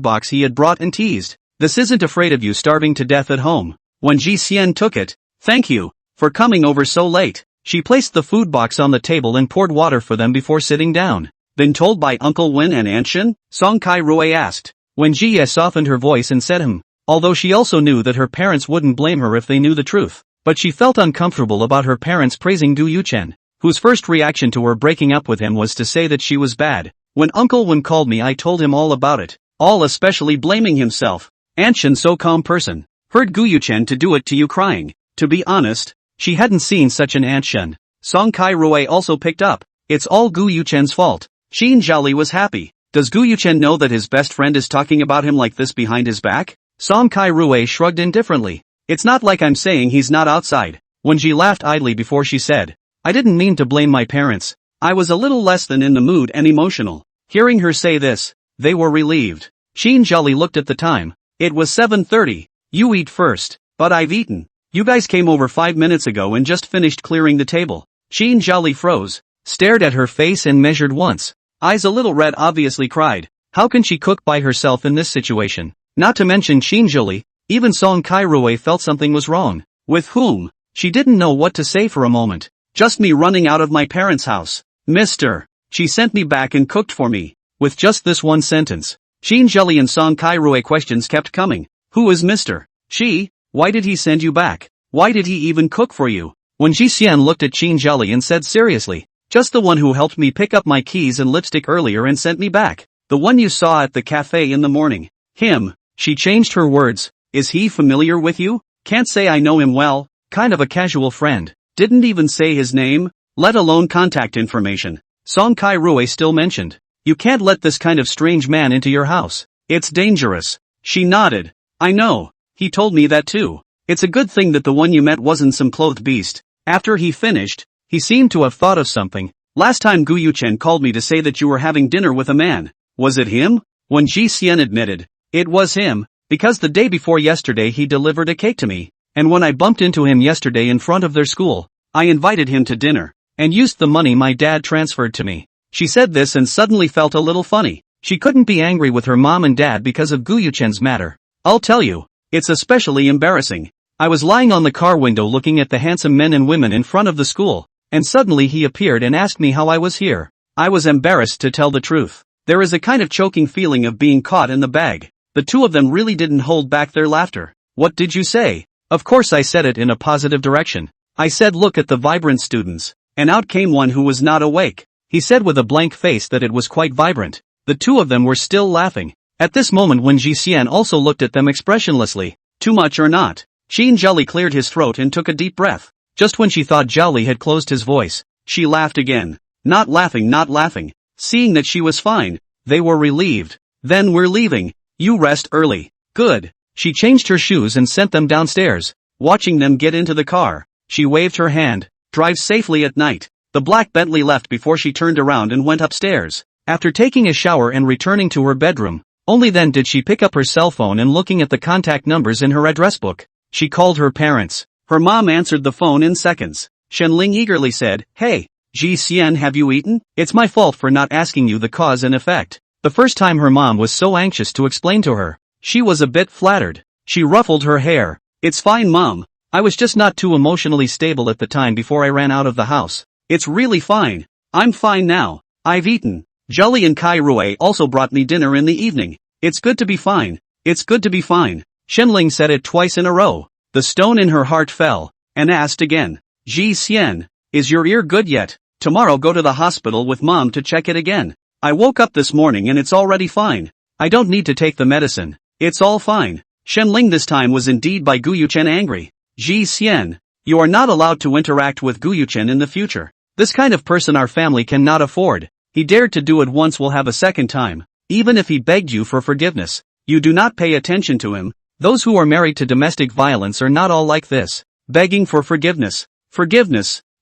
box he had brought and teased, "This isn't afraid of you starving to death at home." When Ji Xian took it, "Thank you for coming over so late." She placed the food box on the table and poured water for them before sitting down. "Been told by Uncle Wen and Aunt Shin?" Song Kai-rui asked. When Ji softened her voice and said although she also knew that her parents wouldn't blame her if they knew the truth, but she felt uncomfortable about her parents praising Du Yuchen. whose first reaction to her breaking up with him was to say that she was bad. When Uncle Wen called me, I told him all about it, all especially blaming himself. Aunt Shen, so calm person, heard Gu Yuchen to do it to you crying. To be honest, she hadn't seen such an Aunt Shen. Song Kai Rui also picked up. It's all Gu Yuchen's fault. Xin Zhaoli was happy. Does Gu Yuchen know that his best friend is talking about him like this behind his back? Song Kai Rui shrugged indifferently. It's not like I'm saying he's not outside. When she laughed idly before she said, I didn't mean to blame my parents. I was a little less than in the mood and emotional. Hearing her say this, they were relieved. Xin Zhaoli looked at the time. It was 7:30. You eat first. But I've eaten. You guys came over 5 minutes ago and just finished clearing the table. Xin Zhaoli froze, stared at her face and measured once. Eyes a little red, obviously cried. How can she cook by herself in this situation? Not to mention Xin Zhaoli, even Song Kai Rui felt something was wrong. With whom? She didn't know what to say for a moment. Just me running out of my parents' house. Mister. She sent me back and cooked for me. With just this one sentence, Xin Zhaoli and Song Kai Rui questions kept coming. Who is Mister? She? Why did he send you back? Why did he even cook for you? When Ji Xian looked at Xin Zhaoli and said seriously, just the one who helped me pick up my keys and lipstick earlier and sent me back. The one you saw at the cafe in the morning. Him. She changed her words. Is he familiar with you? Can't say I know him well. Kind of a casual friend. Didn't even say his name, let alone contact information. Song Kai Rui still mentioned. You can't let this kind of strange man into your house. It's dangerous. She nodded. I know. He told me that too. It's a good thing that the one you met wasn't some clothed beast. After he finished, he seemed to have thought of something. Last time Gu Yuchen called me to say that you were having dinner with a man. Was it him? When Ji Xian admitted, it was him, because the day before yesterday he delivered a cake to me, and when I bumped into him yesterday in front of their school, I invited him to dinner, and used the money my dad transferred to me. She said this and suddenly felt a little funny. She couldn't be angry with her mom and dad because of Gu Yuchen's matter. I'll tell you, it's especially embarrassing. I was lying on the car window looking at the handsome men and women in front of the school, and suddenly he appeared and asked me how I was here. I was embarrassed to tell the truth. There is a kind of choking feeling of being caught in the bag. The two of them really didn't hold back their laughter. What did you say? Of course I said it in a positive direction. I said look at the vibrant students. And out came one who was not awake. He said with a blank face that it was quite vibrant. The two of them were still laughing. At this moment when Ji Xian also looked at them expressionlessly. Too much or not? Xin Zhaoli cleared his throat and took a deep breath. Just when she thought Zhaoli had closed his voice, she laughed again. Not laughing. Seeing that she was fine, they were relieved. Then we're leaving. You rest early. Good. She changed her shoes and sent them downstairs. Watching them get into the car, she waved her hand. Drive safely at night. The black Bentley left before she turned around and went upstairs. After taking a shower and returning to her bedroom, only then did she pick up her cell phone and looking at the contact numbers in her address book. She called her parents. Her mom answered the phone in seconds. Shenling eagerly said, Hey, Ji Xian, have you eaten? It's my fault for not asking you the cause and effect. The first time her mom was so anxious to explain to her, she was a bit flattered. She ruffled her hair. It's fine, Mom. I was just not too emotionally stable at the time before I ran out of the house. It's really fine. I'm fine now. I've eaten. Zhaoli and Kai Rui also brought me dinner in the evening. It's good to be fine. It's good to be fine. Shenling said it twice in a row. The stone in her heart fell, and asked again. Ji Xian, is your ear good yet? Tomorrow go to the hospital with Mom to check it again. I woke up this morning and it's already fine. I don't need to take the medicine. It's all fine. Shenling this time was indeed by Gu Yuchen angry. Ji Xian, you are not allowed to interact with Gu Yuchen in the future. This kind of person our family cannot afford. He dared to do it once, will have a second time. Even if he begged you for forgiveness, you do not pay attention to him. Those who are married to domestic violence are not all like this. Begging for forgiveness,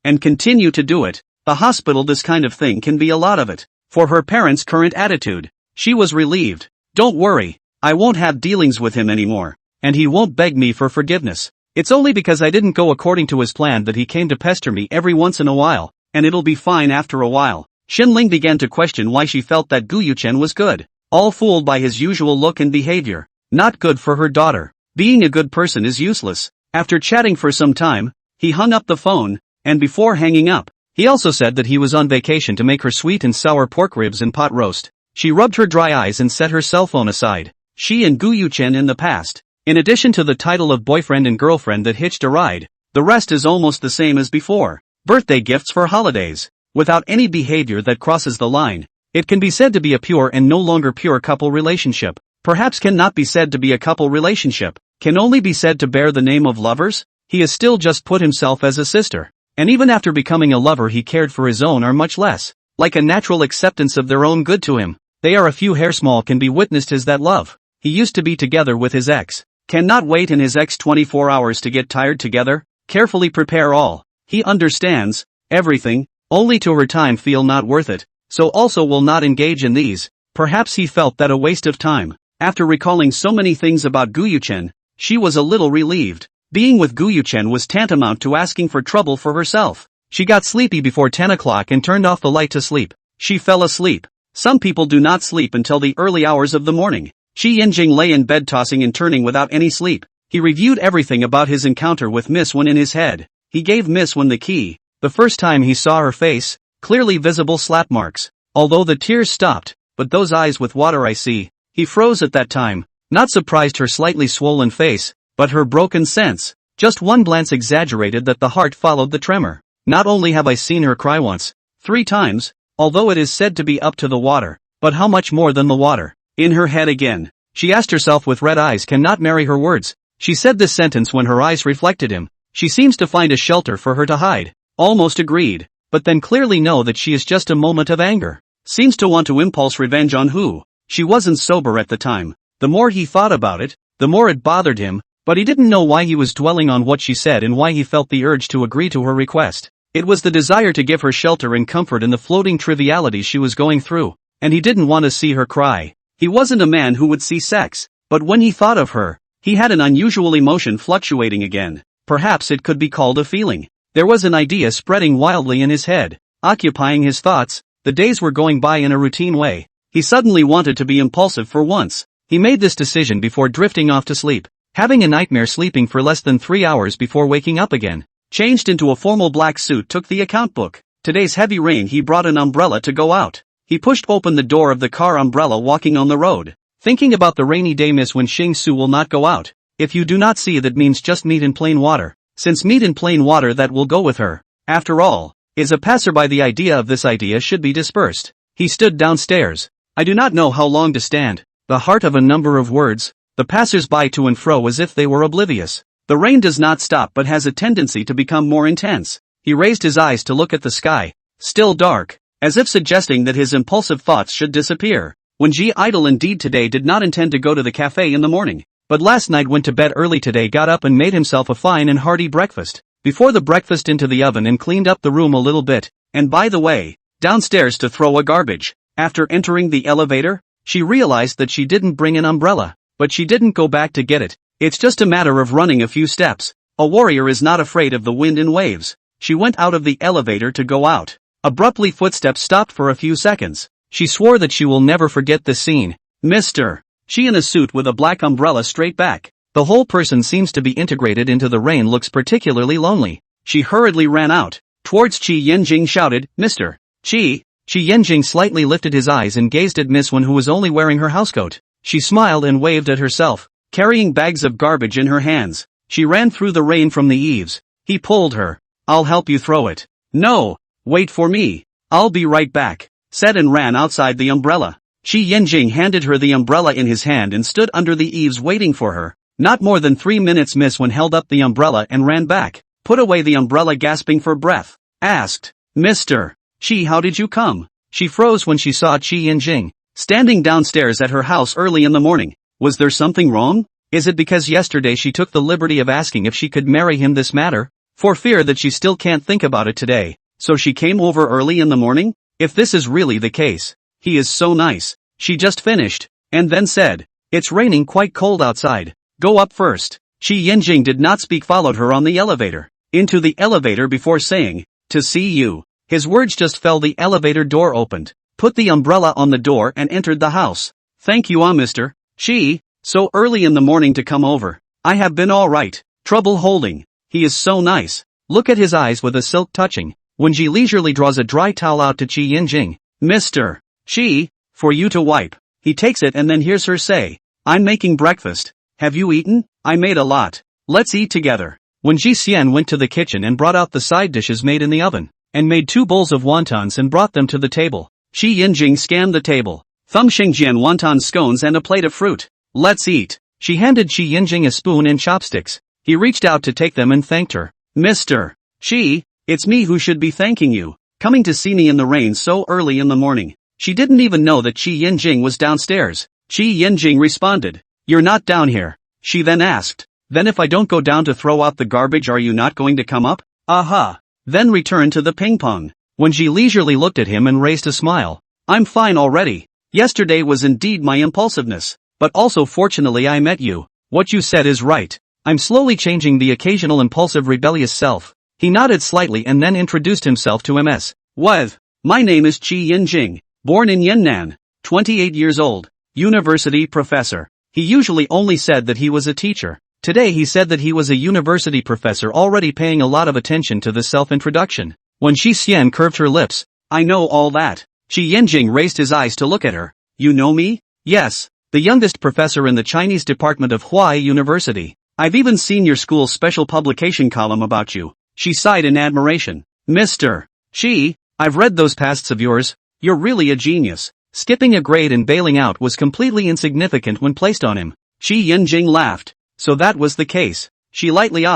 and continue to do it. The hospital, this kind of thing can be a lot of it. For her parents' current attitude, she was relieved. Don't worry, I won't have dealings with him anymore, and he won't beg me for forgiveness. It's only because I didn't go according to his plan that he came to pester me every once in a while, and it'll be fine after a while. Shenling began to question why she felt that Gu Yuchen was good, all fooled by his usual look and behavior. Not good for her daughter. Being a good person is useless. After chatting for some time, he hung up the phone, and before hanging up, he also said that he was on vacation to make her sweet and sour pork ribs and pot roast. She rubbed her dry eyes and set her cell phone aside. She and Gu Yuchen in the past. In addition to the title of boyfriend and girlfriend that hitched a ride, the rest is almost the same as before. birthday gifts for holidays, without any behavior that crosses the line. It can be said to be a pure and no longer pure couple relationship. Perhaps cannot be said to be a couple relationship, can only be said to bear the name of lovers. He has still just put himself as a sister. And even after becoming a lover he cared for his own or much less, like a natural acceptance of their own good to him. They are a few hair small can be witnessed as that love. He used to be together with his ex. Cannot wait in his ex 24 hours to get tired together, carefully prepare all. He understands, everything, only to her time feel not worth it, so also will not engage in these. Perhaps he felt that a waste of time. After recalling so many things about Guyuchen, she was a little relieved. Being with Guyuchen was tantamount to asking for trouble for herself. She got sleepy before 10 o'clock and turned off the light to sleep. She fell asleep. Some people do not sleep until the early hours of the morning. Qi Yanjing lay in bed tossing and turning without any sleep. He reviewed everything about his encounter with Miss Wen in his head. He gave Miss Wen the key. The first time he saw her face, clearly visible slap marks. Although the tears stopped, but those eyes with water I see. He froze at that time. Not surprised her slightly swollen face, but her broken sense. Just one glance exaggerated that the heart followed the tremor. Not only have I seen her cry once, 3 times, although it is said to be up to the water, but how much more than the water? In her head again. She asked herself with red eyes cannot marry her words. She said this sentence when her eyes reflected him. She seems to find a shelter for her to hide. Almost agreed, but then clearly know that she is just a moment of anger. Seems to want to impulse revenge on who? She wasn't sober at the time. The more he thought about it, the more it bothered him, but he didn't know why he was dwelling on what she said and why he felt the urge to agree to her request. It was the desire to give her shelter and comfort in the floating trivialities she was going through, and he didn't want to see her cry. He wasn't a man who would see sex, but when he thought of her, he had an unusual emotion fluctuating again. Perhaps it could be called a feeling. There was an idea spreading wildly in his head, occupying his thoughts. The days were going by in a routine way. He suddenly wanted to be impulsive for once. He made this decision before drifting off to sleep, having a nightmare sleeping for less than 3 hours before waking up again. Changed into a formal black suit, took the account book. Today's heavy rain, he brought an umbrella to go out. He pushed open the door of the car umbrella walking on the road. Thinking about the rainy day Miss Wen Xing Su will not go out. If you do not see that means just meet in plain water. Since meet in plain water that will go with her. After all, is a passerby the idea of this idea should be dispersed. He stood downstairs. I do not know how long to stand. The heart of a number of words. The passers-by to and fro as if they were oblivious. The rain does not stop but has a tendency to become more intense. He raised his eyes to look at the sky. Still dark, as if suggesting that his impulsive thoughts should disappear. When Ji idle indeed today did not intend to go to the cafe in the morning, but last night went to bed early today, got up and made himself a fine and hearty breakfast. Before the breakfast into the oven and cleaned up the room a little bit, and by the way, downstairs to throw a garbage. After entering the elevator, she realized that she didn't bring an umbrella, but she didn't go back to get it. It's just a matter of running a few steps. A warrior is not afraid of the wind and waves. She went out of the elevator to go out. Abruptly footsteps stopped for a few seconds. She swore that she will never forget this scene. Mr. She in a suit with a black umbrella straight back. The whole person seems to be integrated into the rain, looks particularly lonely. She hurriedly ran out. Towards Qi Yanjing shouted, Mr. Qi. Qi Yanjing slightly lifted his eyes and gazed at Miss Wen, who was only wearing her housecoat. She smiled and waved at herself, carrying bags of garbage in her hands. She ran through the rain from the eaves. He pulled her. I'll help you throw it. No, wait for me. I'll be right back, said and ran outside the umbrella. Qi Yanjing handed her the umbrella in his hand and stood under the eaves waiting for her. Not more than 3 minutes Miss Wen held up the umbrella and ran back, put away the umbrella gasping for breath, asked, Mr. Qi, how did you come? She froze when she saw Qi Yanjing, standing downstairs at her house early in the morning. Was there something wrong? Is it because yesterday she took the liberty of asking if she could marry him this matter? For fear that she still can't think about it today, so she came over early in the morning? If this is really the case, he is so nice. She just finished, and then said, it's raining quite cold outside. Go up first. Qi Yanjing did not speak, followed her on the elevator. Into the elevator before saying, to see you. His words just fell. The elevator door opened, put the umbrella on the door and entered the house. Thank you, Mr. Qi. So early in the morning to come over. I have been all right. Trouble holding. He is so nice. Look at his eyes with a silk touching. When Ji leisurely draws a dry towel out to Qi Yanjing. Mr. Qi, for you to wipe. He takes it and then hears her say, I'm making breakfast. Have you eaten? I made a lot. Let's eat together. When Ji Xian went to the kitchen and brought out the side dishes made in the oven, and made 2 bowls of wontons and brought them to the table, Shi Yinjing scanned the table. Thumb Xingjian wonton scones and a plate of fruit. Let's eat. She handed Shi Yinjing a spoon and chopsticks. He reached out to take them and thanked her. Mr. Shi, it's me who should be thanking you. Coming to see me in the rain so early in the morning. She didn't even know that Shi Yinjing was downstairs. Shi Yinjing responded. You're not down here. She then asked. Then if I don't go down to throw out the garbage, are you not going to come up? Aha. Then return to the ping pong. When Ji leisurely looked at him and raised a smile. I'm fine already. Yesterday was indeed my impulsiveness. But also fortunately I met you. What you said is right. I'm slowly changing the occasional impulsive rebellious self. He nodded slightly and then introduced himself to Ms. What? My name is Qi Yinjing. Born in Yannan. 28 years old. University professor. He usually only said that he was a teacher. Today he said that he was a university professor, already paying a lot of attention to the self-introduction. When Shi Xian curved her lips. I know all that. Qi Yinjing raised his eyes to look at her. You know me? Yes. The youngest professor in the Chinese department of Huai University. I've even seen your school's special publication column about you. She sighed in admiration. Mr. Qi, I've read those pasts of yours. You're really a genius. Skipping a grade and bailing out was completely insignificant when placed on him. Qi Yinjing laughed. So that was the case. She lightly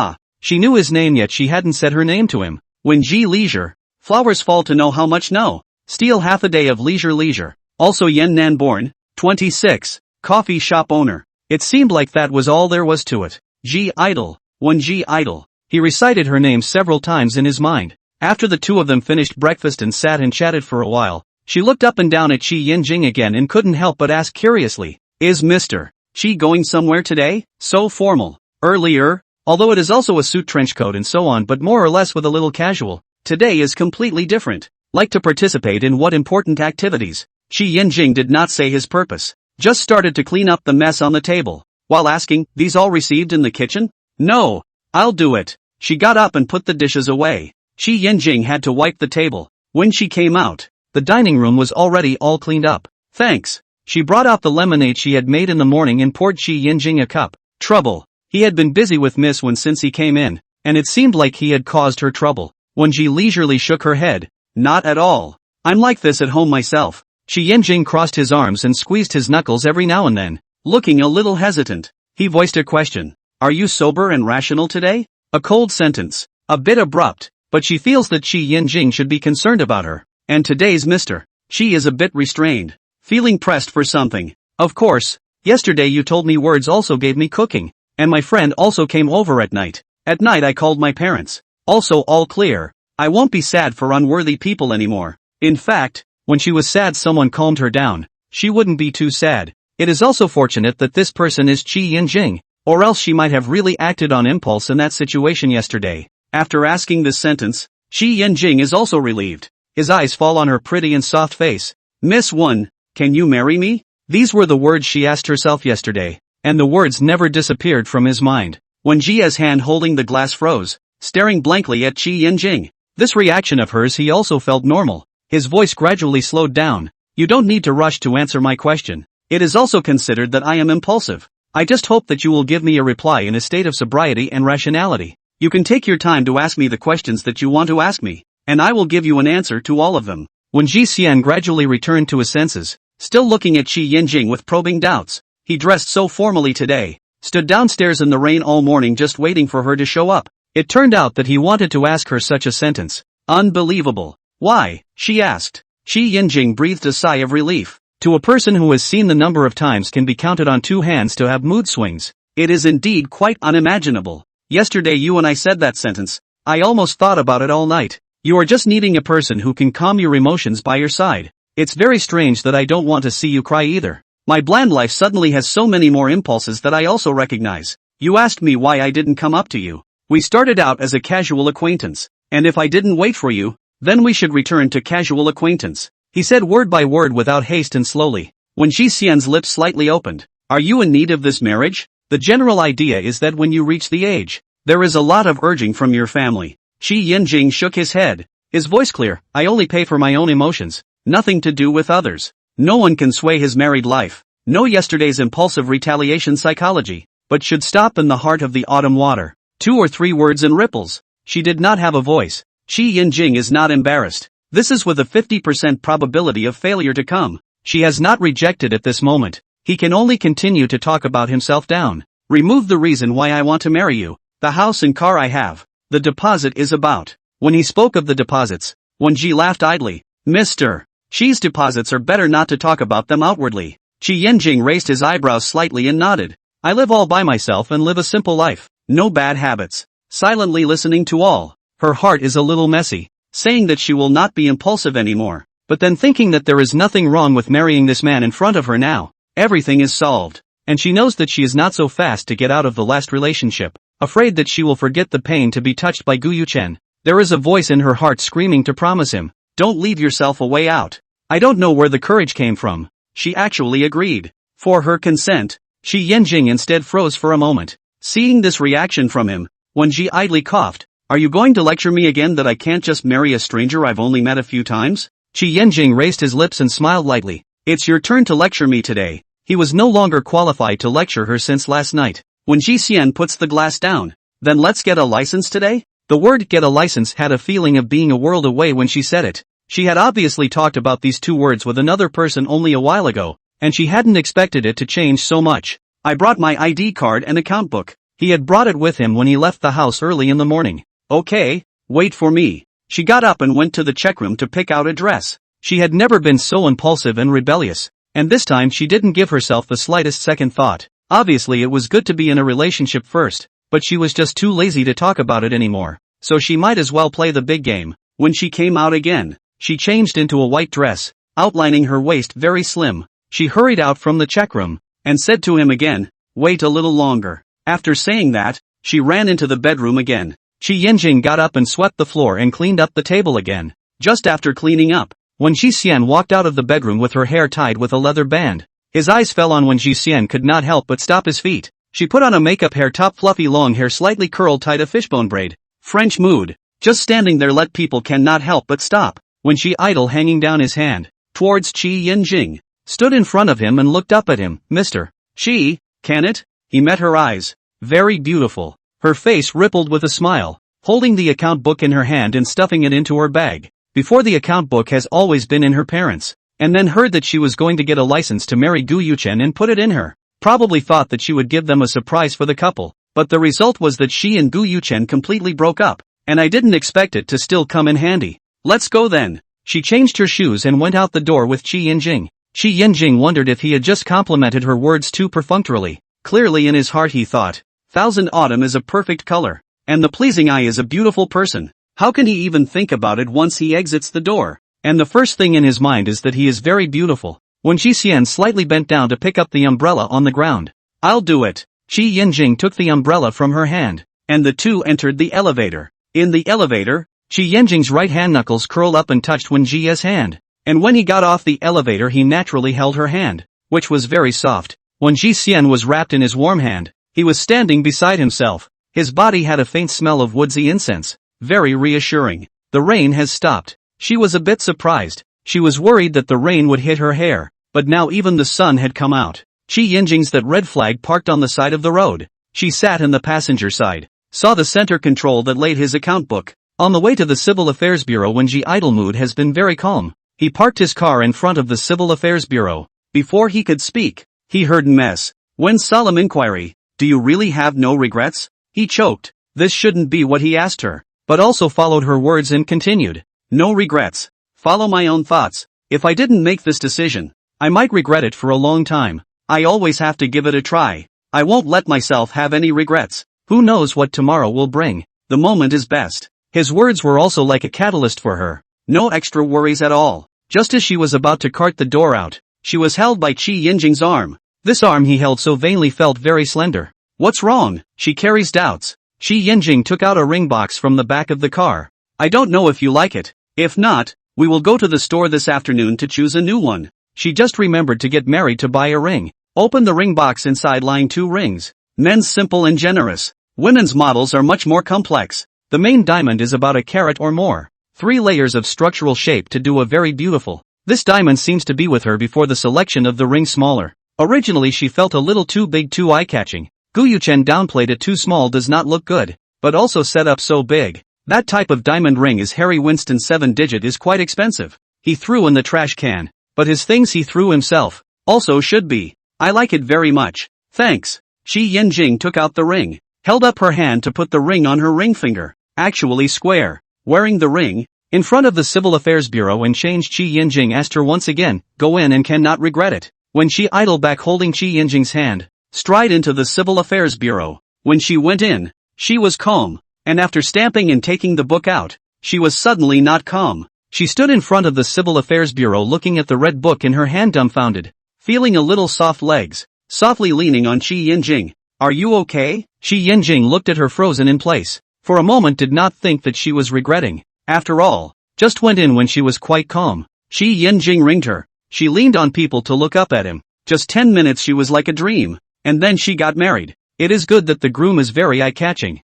She knew his name yet she hadn't said her name to him. When Ji leisure. Flowers fall to know how much no. Steal half a day of leisure. Also Yannan born. 26. Coffee shop owner. It seemed like that was all there was to it. Ji idol. When Ji idol. He recited her name several times in his mind. After the two of them finished breakfast and sat and chatted for a while, she looked up and down at Qi Yinjing again and couldn't help but ask curiously, is Mr. Qi going somewhere today? So formal. Earlier, although it is also a suit, trench coat and so on, but more or less with a little casual. Today is completely different. Like to participate in what important activities? Qi Yinjing did not say his purpose. Just started to clean up the mess on the table. While asking, these all received in the kitchen? No. I'll do it. She got up and put the dishes away. Qi Yinjing had to wipe the table. When she came out, the dining room was already all cleaned up. Thanks. She brought out the lemonade she had made in the morning and poured Qi Yinjing a cup. Trouble. He had been busy with Miss Wen since he came in, and it seemed like he had caused her trouble. When Ji leisurely shook her head. Not at all. I'm like this at home myself. Qi Yinjing crossed his arms and squeezed his knuckles every now and then. Looking a little hesitant, he voiced a question. Are you sober and rational today? A cold sentence. A bit abrupt, but she feels that Qi Yinjing should be concerned about her. And today's Mr. Qi is a bit restrained. Feeling pressed for something. Of course, yesterday you told me words also gave me cooking. And my friend also came over at night. At night I called my parents. Also all clear. I won't be sad for unworthy people anymore. In fact, when she was sad someone calmed her down. She wouldn't be too sad. It is also fortunate that this person is Qi Yinjing, or else she might have really acted on impulse in that situation yesterday. After asking this sentence, Qi Yinjing is also relieved. His eyes fall on her pretty and soft face. Miss Wen, can you marry me? These were the words she asked herself yesterday, and the words never disappeared from his mind. When Jia's hand holding the glass froze, staring blankly at Qi Yinjing. This reaction of hers he also felt normal. His voice gradually slowed down. You don't need to rush to answer my question. It is also considered that I am impulsive. I just hope that you will give me a reply in a state of sobriety and rationality. You can take your time to ask me the questions that you want to ask me, and I will give you an answer to all of them. When Ji Xian gradually returned to his senses, still looking at Qi Yinjing with probing doubts, he dressed so formally today, stood downstairs in the rain all morning just waiting for her to show up. It turned out that he wanted to ask her such a sentence. Unbelievable. Why? She asked. Qi Yinjing breathed a sigh of relief. To a person who has seen the number of times can be counted on two hands to have mood swings, it is indeed quite unimaginable. Yesterday you and I said that sentence. I almost thought about it all night. You are just needing a person who can calm your emotions by your side. It's very strange that I don't want to see you cry either. My bland life suddenly has so many more impulses that I also recognize. You asked me why I didn't come up to you. We started out as a casual acquaintance, and if I didn't wait for you, then we should return to casual acquaintance. He said word by word without haste and slowly. When Ji Xian's lips slightly opened. Are you in need of this marriage? The general idea is that when you reach the age, there is a lot of urging from your family. Qi Yinjing shook his head. His voice clear. I only pay for my own emotions. Nothing to do with others. No one can sway his married life. No yesterday's impulsive retaliation psychology, but should stop in the heart of the autumn water. 2 or 3 words and ripples. She did not have a voice. Chi Yinjing is not embarrassed. This is with a 50% probability of failure to come. She has not rejected at this moment. He can only continue to talk about himself down. Remove the reason why I want to marry you. The house and car I have. The deposit is about. When he spoke of the deposits, Wenji laughed idly. Mr. Chi's deposits are better not to talk about them outwardly. Chi Yinjing raised his eyebrows slightly and nodded. I live all by myself and live a simple life. No bad habits. Silently listening to all. Her heart is a little messy. Saying that she will not be impulsive anymore. But then thinking that there is nothing wrong with marrying this man in front of her now. Everything is solved. And she knows that she is not so fast to get out of the last relationship. Afraid that she will forget the pain to be touched by Gu Yuchen. There is a voice in her heart screaming to promise him. Don't leave yourself a way out. I don't know where the courage came from. She actually agreed. For her consent. Chi Yinjing instead froze for a moment. Seeing this reaction from him, Wenji idly coughed. Are you going to lecture me again that I can't just marry a stranger I've only met a few times? Chi Yinjing raised his lips and smiled lightly. It's your turn to lecture me today. He was no longer qualified to lecture her since last night. When Ji Xian puts the glass down. Then let's get a license today? The word get a license had a feeling of being a world away when she said it. She had obviously talked about these 2 words with another person only a while ago, and she hadn't expected it to change so much. I brought my ID card and account book. He had brought it with him when he left the house early in the morning. Okay, wait for me. She got up and went to the check room to pick out a dress. She had never been so impulsive and rebellious, and this time she didn't give herself the slightest second thought. Obviously it was good to be in a relationship first, but she was just too lazy to talk about it anymore, so she might as well play the big game. When she came out again, she changed into a white dress, outlining her waist very slim. She hurried out from the check room, and said to him again, wait a little longer. After saying that, she ran into the bedroom again. Chi Yinjing got up and swept the floor and cleaned up the table again. Just after cleaning up, Wen Xian walked out of the bedroom with her hair tied with a leather band. His eyes fell on Wen Xian could not help but stop his feet. She put on a makeup hair top fluffy long hair slightly curled tied a fishbone braid. French mood. Just standing there let people cannot help but stop. When she idle hanging down his hand, towards Chi Yinjing, stood in front of him and looked up at him. Mr. Chi, can it? He met her eyes. Very beautiful. Her face rippled with a smile, holding the account book in her hand and stuffing it into her bag. Before the account book has always been in her parents, and then heard that she was going to get a license to marry Gu Yuchen and put it in her. Probably thought that she would give them a surprise for the couple, but the result was that she and Gu Yuchen completely broke up, and I didn't expect it to still come in handy. Let's go then. She changed her shoes and went out the door with Chi Yinjing. Chi Yinjing wondered if he had just complimented her words too perfunctorily. Clearly in his heart he thought, Thousand Autumn is a perfect color, and the pleasing eye is a beautiful person. How can he even think about it once he exits the door? And the first thing in his mind is that he is very beautiful. When Ji Xian slightly bent down to pick up the umbrella on the ground. I'll do it. Chi Yinjing took the umbrella from her hand, and the two entered the elevator. In the elevator, Chi Yinjing's right hand knuckles curled up and touched Wen Jia's hand, and when he got off the elevator he naturally held her hand, which was very soft. When Ji Xian was wrapped in his warm hand, he was standing beside himself. His body had a faint smell of woodsy incense, very reassuring. The rain has stopped. She was a bit surprised. She was worried that the rain would hit her hair, but now even the sun had come out. Chi Yinjing's that red flag parked on the side of the road. She sat in the passenger side, saw the center control that laid his account book. On the way to the Civil Affairs Bureau when Ji idle mood has been very calm. He parked his car in front of the Civil Affairs Bureau. Before he could speak, he heard mess. When solemn inquiry, do you really have no regrets? He choked. This shouldn't be what he asked her, but also followed her words and continued. No regrets. Follow my own thoughts. If I didn't make this decision, I might regret it for a long time. I always have to give it a try. I won't let myself have any regrets. Who knows what tomorrow will bring? The moment is best. His words were also like a catalyst for her. No extra worries at all. Just as she was about to cart the door out, she was held by Chi Yinjing's arm. This arm he held so vainly felt very slender. What's wrong? She carries doubts. Chi Yinjing took out a ring box from the back of the car. I don't know if you like it. If not, we will go to the store this afternoon to choose a new one. She just remembered to get married to buy a ring. Open the ring box, inside lying 2 rings. Men's simple and generous. Women's models are much more complex. The main diamond is about a carat or more. 3 layers of structural shape to do a very beautiful. This diamond seems to be with her before the selection of the ring smaller. Originally she felt a little too big, too eye-catching. Gu Yuchen downplayed it. Too small does not look good. but also set up so big. That type of diamond ring is Harry Winston 7-digit is quite expensive. He threw in the trash can, but his things he threw himself, also should be. I like it very much. Thanks. Shi Yinjing took out the ring, held up her hand to put the ring on her ring finger, actually square, wearing the ring, in front of the Civil Affairs Bureau and changed. Shi Yinjing asked her once again, go in and cannot regret it. When she idled back holding Shi Yinjing's hand, stride into the Civil Affairs Bureau. When she went in, she was calm, and after stamping and taking the book out, she was suddenly not calm. She stood in front of the Civil Affairs Bureau looking at the red book in her hand dumbfounded, feeling a little soft legs, softly leaning on Shi Yinjing. Are you okay? Shi Yinjing looked at her frozen in place, for a moment did not think that she was regretting. After all, just went in when she was quite calm. Shi Yinjing ringed her. She leaned on people to look up at him. Just 10 minutes she was like a dream, and then she got married. It is good that the groom is very eye-catching.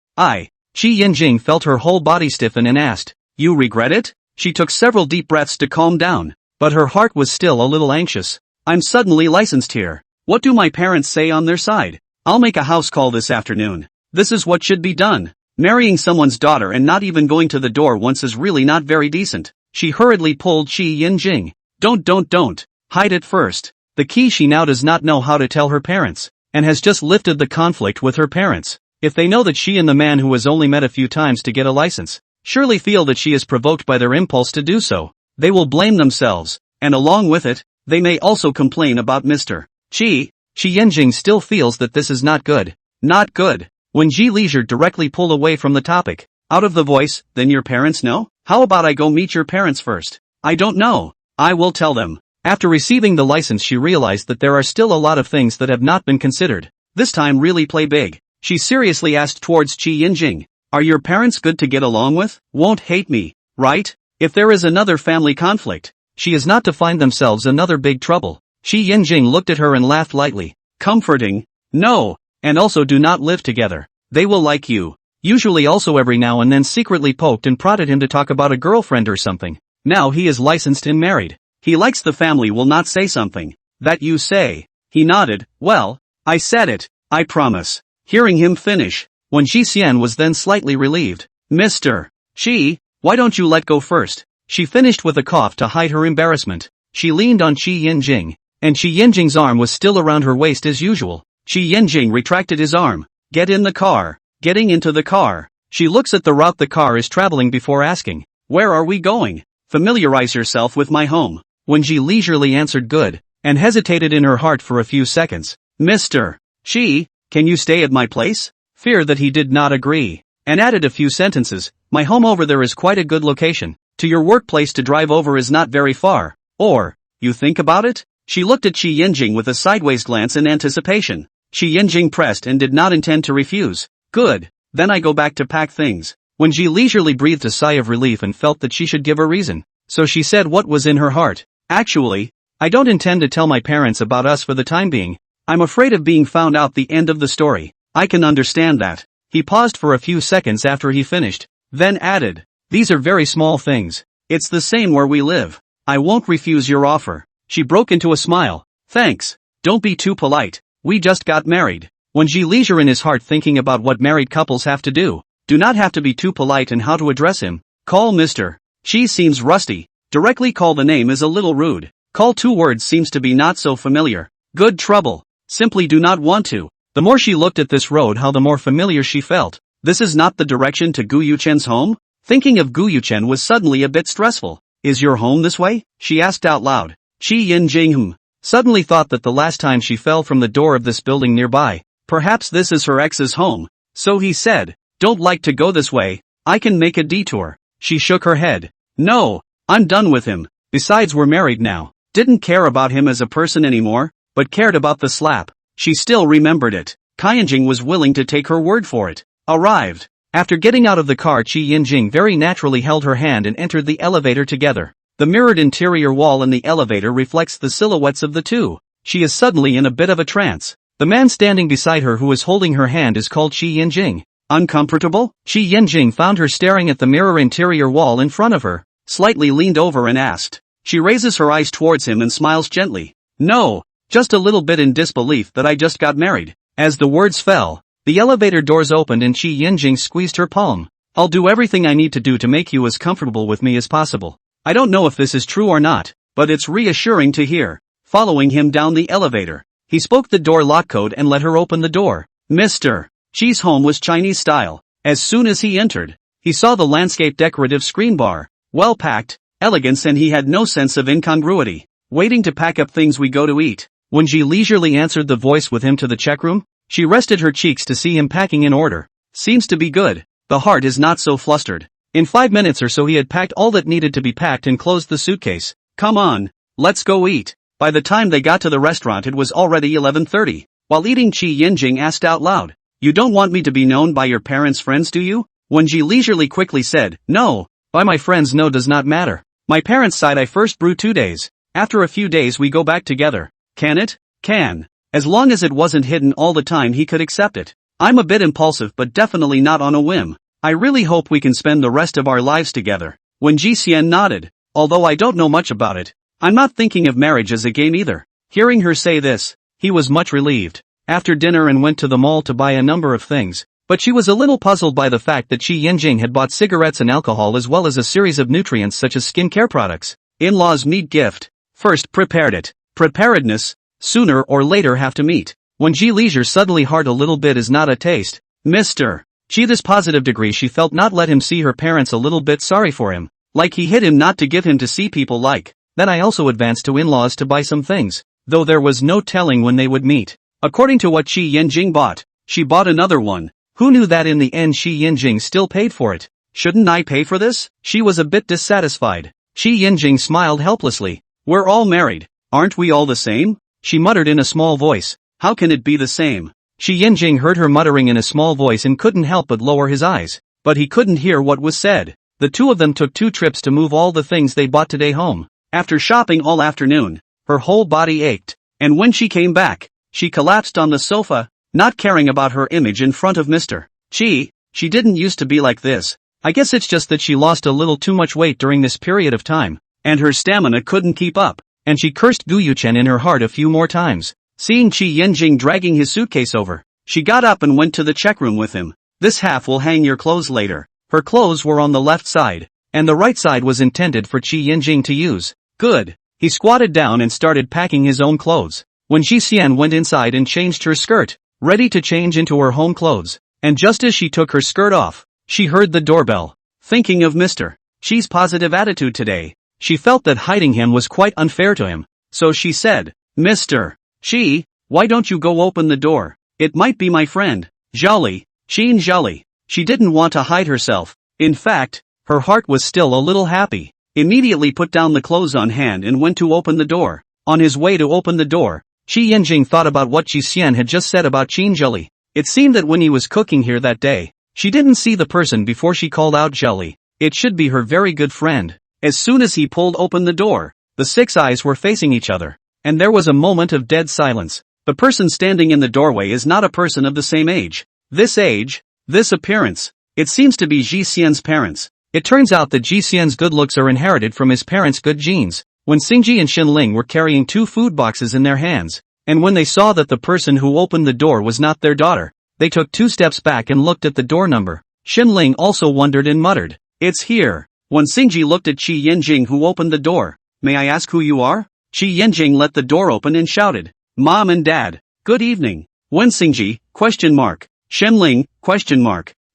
Shi Yinjing felt her whole body stiffen and asked, you regret it? She took several deep breaths to calm down, but her heart was still a little anxious. I'm suddenly licensed here. What do my parents say on their side? I'll make a house call this afternoon. This is what should be done. Marrying someone's daughter and not even going to the door once is really not very decent. She hurriedly pulled Shi Yinjing. Don't. Hide it first. The key she now does not know how to tell her parents, and has just lifted the conflict with her parents. If they know that she and the man who has only met a few times to get a license, surely feel that she is provoked by their impulse to do so, they will blame themselves, and along with it, they may also complain about Mr. Shi Yinjing still feels that this is not good. Not good. When Ji Leisure directly pulled away from the topic, out of the voice, then your parents know? How about I go meet your parents first? I don't know. I will tell them. After receiving the license she realized that there are still a lot of things that have not been considered. This time really play big. She seriously asked towards Shi Yinjing. Are your parents good to get along with? Won't hate me, right? If there is another family conflict, she is not to find themselves another big trouble. Shi Yinjing looked at her and laughed lightly. Comforting. No. And also do not live together. They will like you. Usually also every now and then secretly poked and prodded him to talk about a girlfriend or something. Now he is licensed and married. He likes the family will not say something. That you say. He nodded. Well, I said it. I promise. Hearing him finish, when Ji Xian was then slightly relieved. Mr. Shi, why don't you let go first? She finished with a cough to hide her embarrassment. She leaned on Shi Yinjing, and Shi Yinjing's arm was still around her waist as usual. Shi Yinjing retracted his arm. Get in the car. Getting into the car. She looks at the route the car is traveling before asking, where are we going? Familiarize yourself with my home. When Ji leisurely answered good, and hesitated in her heart for a few seconds. Mr. Shi, can you stay at my place? Fear that he did not agree, and added a few sentences. My home over there is quite a good location. To your workplace to drive over is not very far. Or, you think about it? She looked at Shi Yinjing with a sideways glance in anticipation. Shi Yinjing pressed and did not intend to refuse. Good, then I go back to pack things. When Ji leisurely breathed a sigh of relief and felt that she should give a reason, so she said what was in her heart. Actually, I don't intend to tell my parents about us for the time being. I'm afraid of being found out. The end of the story. I can understand that. He paused for a few seconds after he finished, then added, these are very small things. It's the same where we live. I won't refuse your offer. She broke into a smile. Thanks. Don't be too polite. We just got married. When Ji leisure in his heart thinking about what married couples have to do not have to be too polite and how to address him. Call Mr. She seems rusty. Directly call the name is a little rude. Call 2 words seems to be not so familiar. Good trouble. Simply do not want to. The more she looked at this road how the more familiar she felt. This is not the direction to Gu Yuchen's home? Thinking of Gu Yuchen was suddenly a bit stressful. Is your home this way? She asked out loud. Shi Yinjing suddenly thought that the last time she fell from the door of this building nearby, perhaps this is her ex's home. So he said, don't like to go this way, I can make a detour. She shook her head. No, I'm done with him. Besides we're married now. Didn't care about him as a person anymore, but cared about the slap. She still remembered it. Kaiyinjing was willing to take her word for it. Arrived. After getting out of the car, Shi Yinjing very naturally held her hand and entered the elevator together. The mirrored interior wall in the elevator reflects the silhouettes of the two. She is suddenly in a bit of a trance. The man standing beside her who is holding her hand is called Shi Yinjing. Uncomfortable? Shi Yinjing found her staring at the mirror interior wall in front of her, slightly leaned over and asked. She raises her eyes towards him and smiles gently. No, just a little bit in disbelief that I just got married. As the words fell, The elevator doors opened and Qi Yinjing squeezed her palm. I'll do everything I need to do to make you as comfortable with me as possible. I don't know if this is true or not, but it's reassuring to hear. Following him down the elevator, he spoke the door lock code and let her open the door. Mr. Qi's home was Chinese style. As soon as he entered, he saw the landscape decorative screen bar, well packed, elegance, and he had no sense of incongruity. Waiting to pack up things, we go to eat. When Ji leisurely answered the voice with him to the check room, she rested her cheeks to see him packing in order. Seems to be good. The heart is not so flustered. In 5 minutes or so he had packed all that needed to be packed and closed the suitcase. Come on, let's go eat. By the time they got to the restaurant it was already 11:30. While eating, Qi Yinjing asked out loud, "You don't want me to be known by your parents' friends, do you?" When Ji leisurely quickly said, "No, by my friends no does not matter. My parents' side I first brew 2 days. After a few days we go back together." Can it? Can. As long as it wasn't hidden all the time he could accept it. I'm a bit impulsive but definitely not on a whim. I really hope we can spend the rest of our lives together. When Ji Xian nodded, although I don't know much about it. I'm not thinking of marriage as a game either. Hearing her say this, he was much relieved. After dinner and went to the mall to buy a number of things, but she was a little puzzled by the fact that Qi Yinjing had bought cigarettes and alcohol as well as a series of nutrients such as skincare products. In-laws meet gift. First prepared it. Preparedness, sooner or later have to meet. When Ji leisure suddenly heart a little bit is not a taste. Mr. Qi this positive degree she felt not let him see her parents a little bit sorry for him. Like he hid him not to give him to see people like. Then I also advanced to in-laws to buy some things. Though there was no telling when they would meet. According to what Qi Yinjing bought, she bought another one. Who knew that in the end Qi Yinjing still paid for it? Shouldn't I pay for this? She was a bit dissatisfied. Qi Yinjing smiled helplessly. We're all married. Aren't we all the same? She muttered in a small voice. How can it be the same? Qi Yinjing heard her muttering in a small voice and couldn't help but lower his eyes. But he couldn't hear what was said. The two of them took 2 trips to move all the things they bought today home. After shopping all afternoon, her whole body ached. And when she came back, she collapsed on the sofa, not caring about her image in front of Mr. Qi. She didn't used to be like this. I guess it's just that she lost a little too much weight during this period of time. And her stamina couldn't keep up, and she cursed Gu Yuchen in her heart a few more times. Seeing Qi Yinjing dragging his suitcase over, she got up and went to the check room with him. This half will hang your clothes later. Her clothes were on the left side, and the right side was intended for Qi Yinjing to use. Good. He squatted down and started packing his own clothes. When Ji Xian went inside and changed her skirt, ready to change into her home clothes, and just as she took her skirt off, she heard the doorbell. Thinking of Mr. Qi's positive attitude today, she felt that hiding him was quite unfair to him, so she said, Mr. Qi, why don't you go open the door? It might be my friend, Zhali, Qin Zhali. She didn't want to hide herself. In fact, her heart was still a little happy. Immediately put down the clothes on hand and went to open the door. On his way to open the door, Qi Yinjing thought about what Ji Xian had just said about Qin Zhali. It seemed that when he was cooking here that day, she didn't see the person before she called out Zhali. It should be her very good friend. As soon as he pulled open the door, the 6 eyes were facing each other, and there was a moment of dead silence. The person standing in the doorway is not a person of the same age. This age, this appearance, it seems to be Ji Xian's parents. It turns out that Ji Xian's good looks are inherited from his parents' good genes. When Xingji and Xinling were carrying 2 food boxes in their hands, and when they saw that the person who opened the door was not their daughter, they took 2 steps back and looked at the door number. Xinling also wondered and muttered, "It's here." When Xingji looked at Qi Yinjing who opened the door, "May I ask who you are?" Qi Yinjing let the door open and shouted, "Mom and Dad, good evening." When Xingji, Xinling,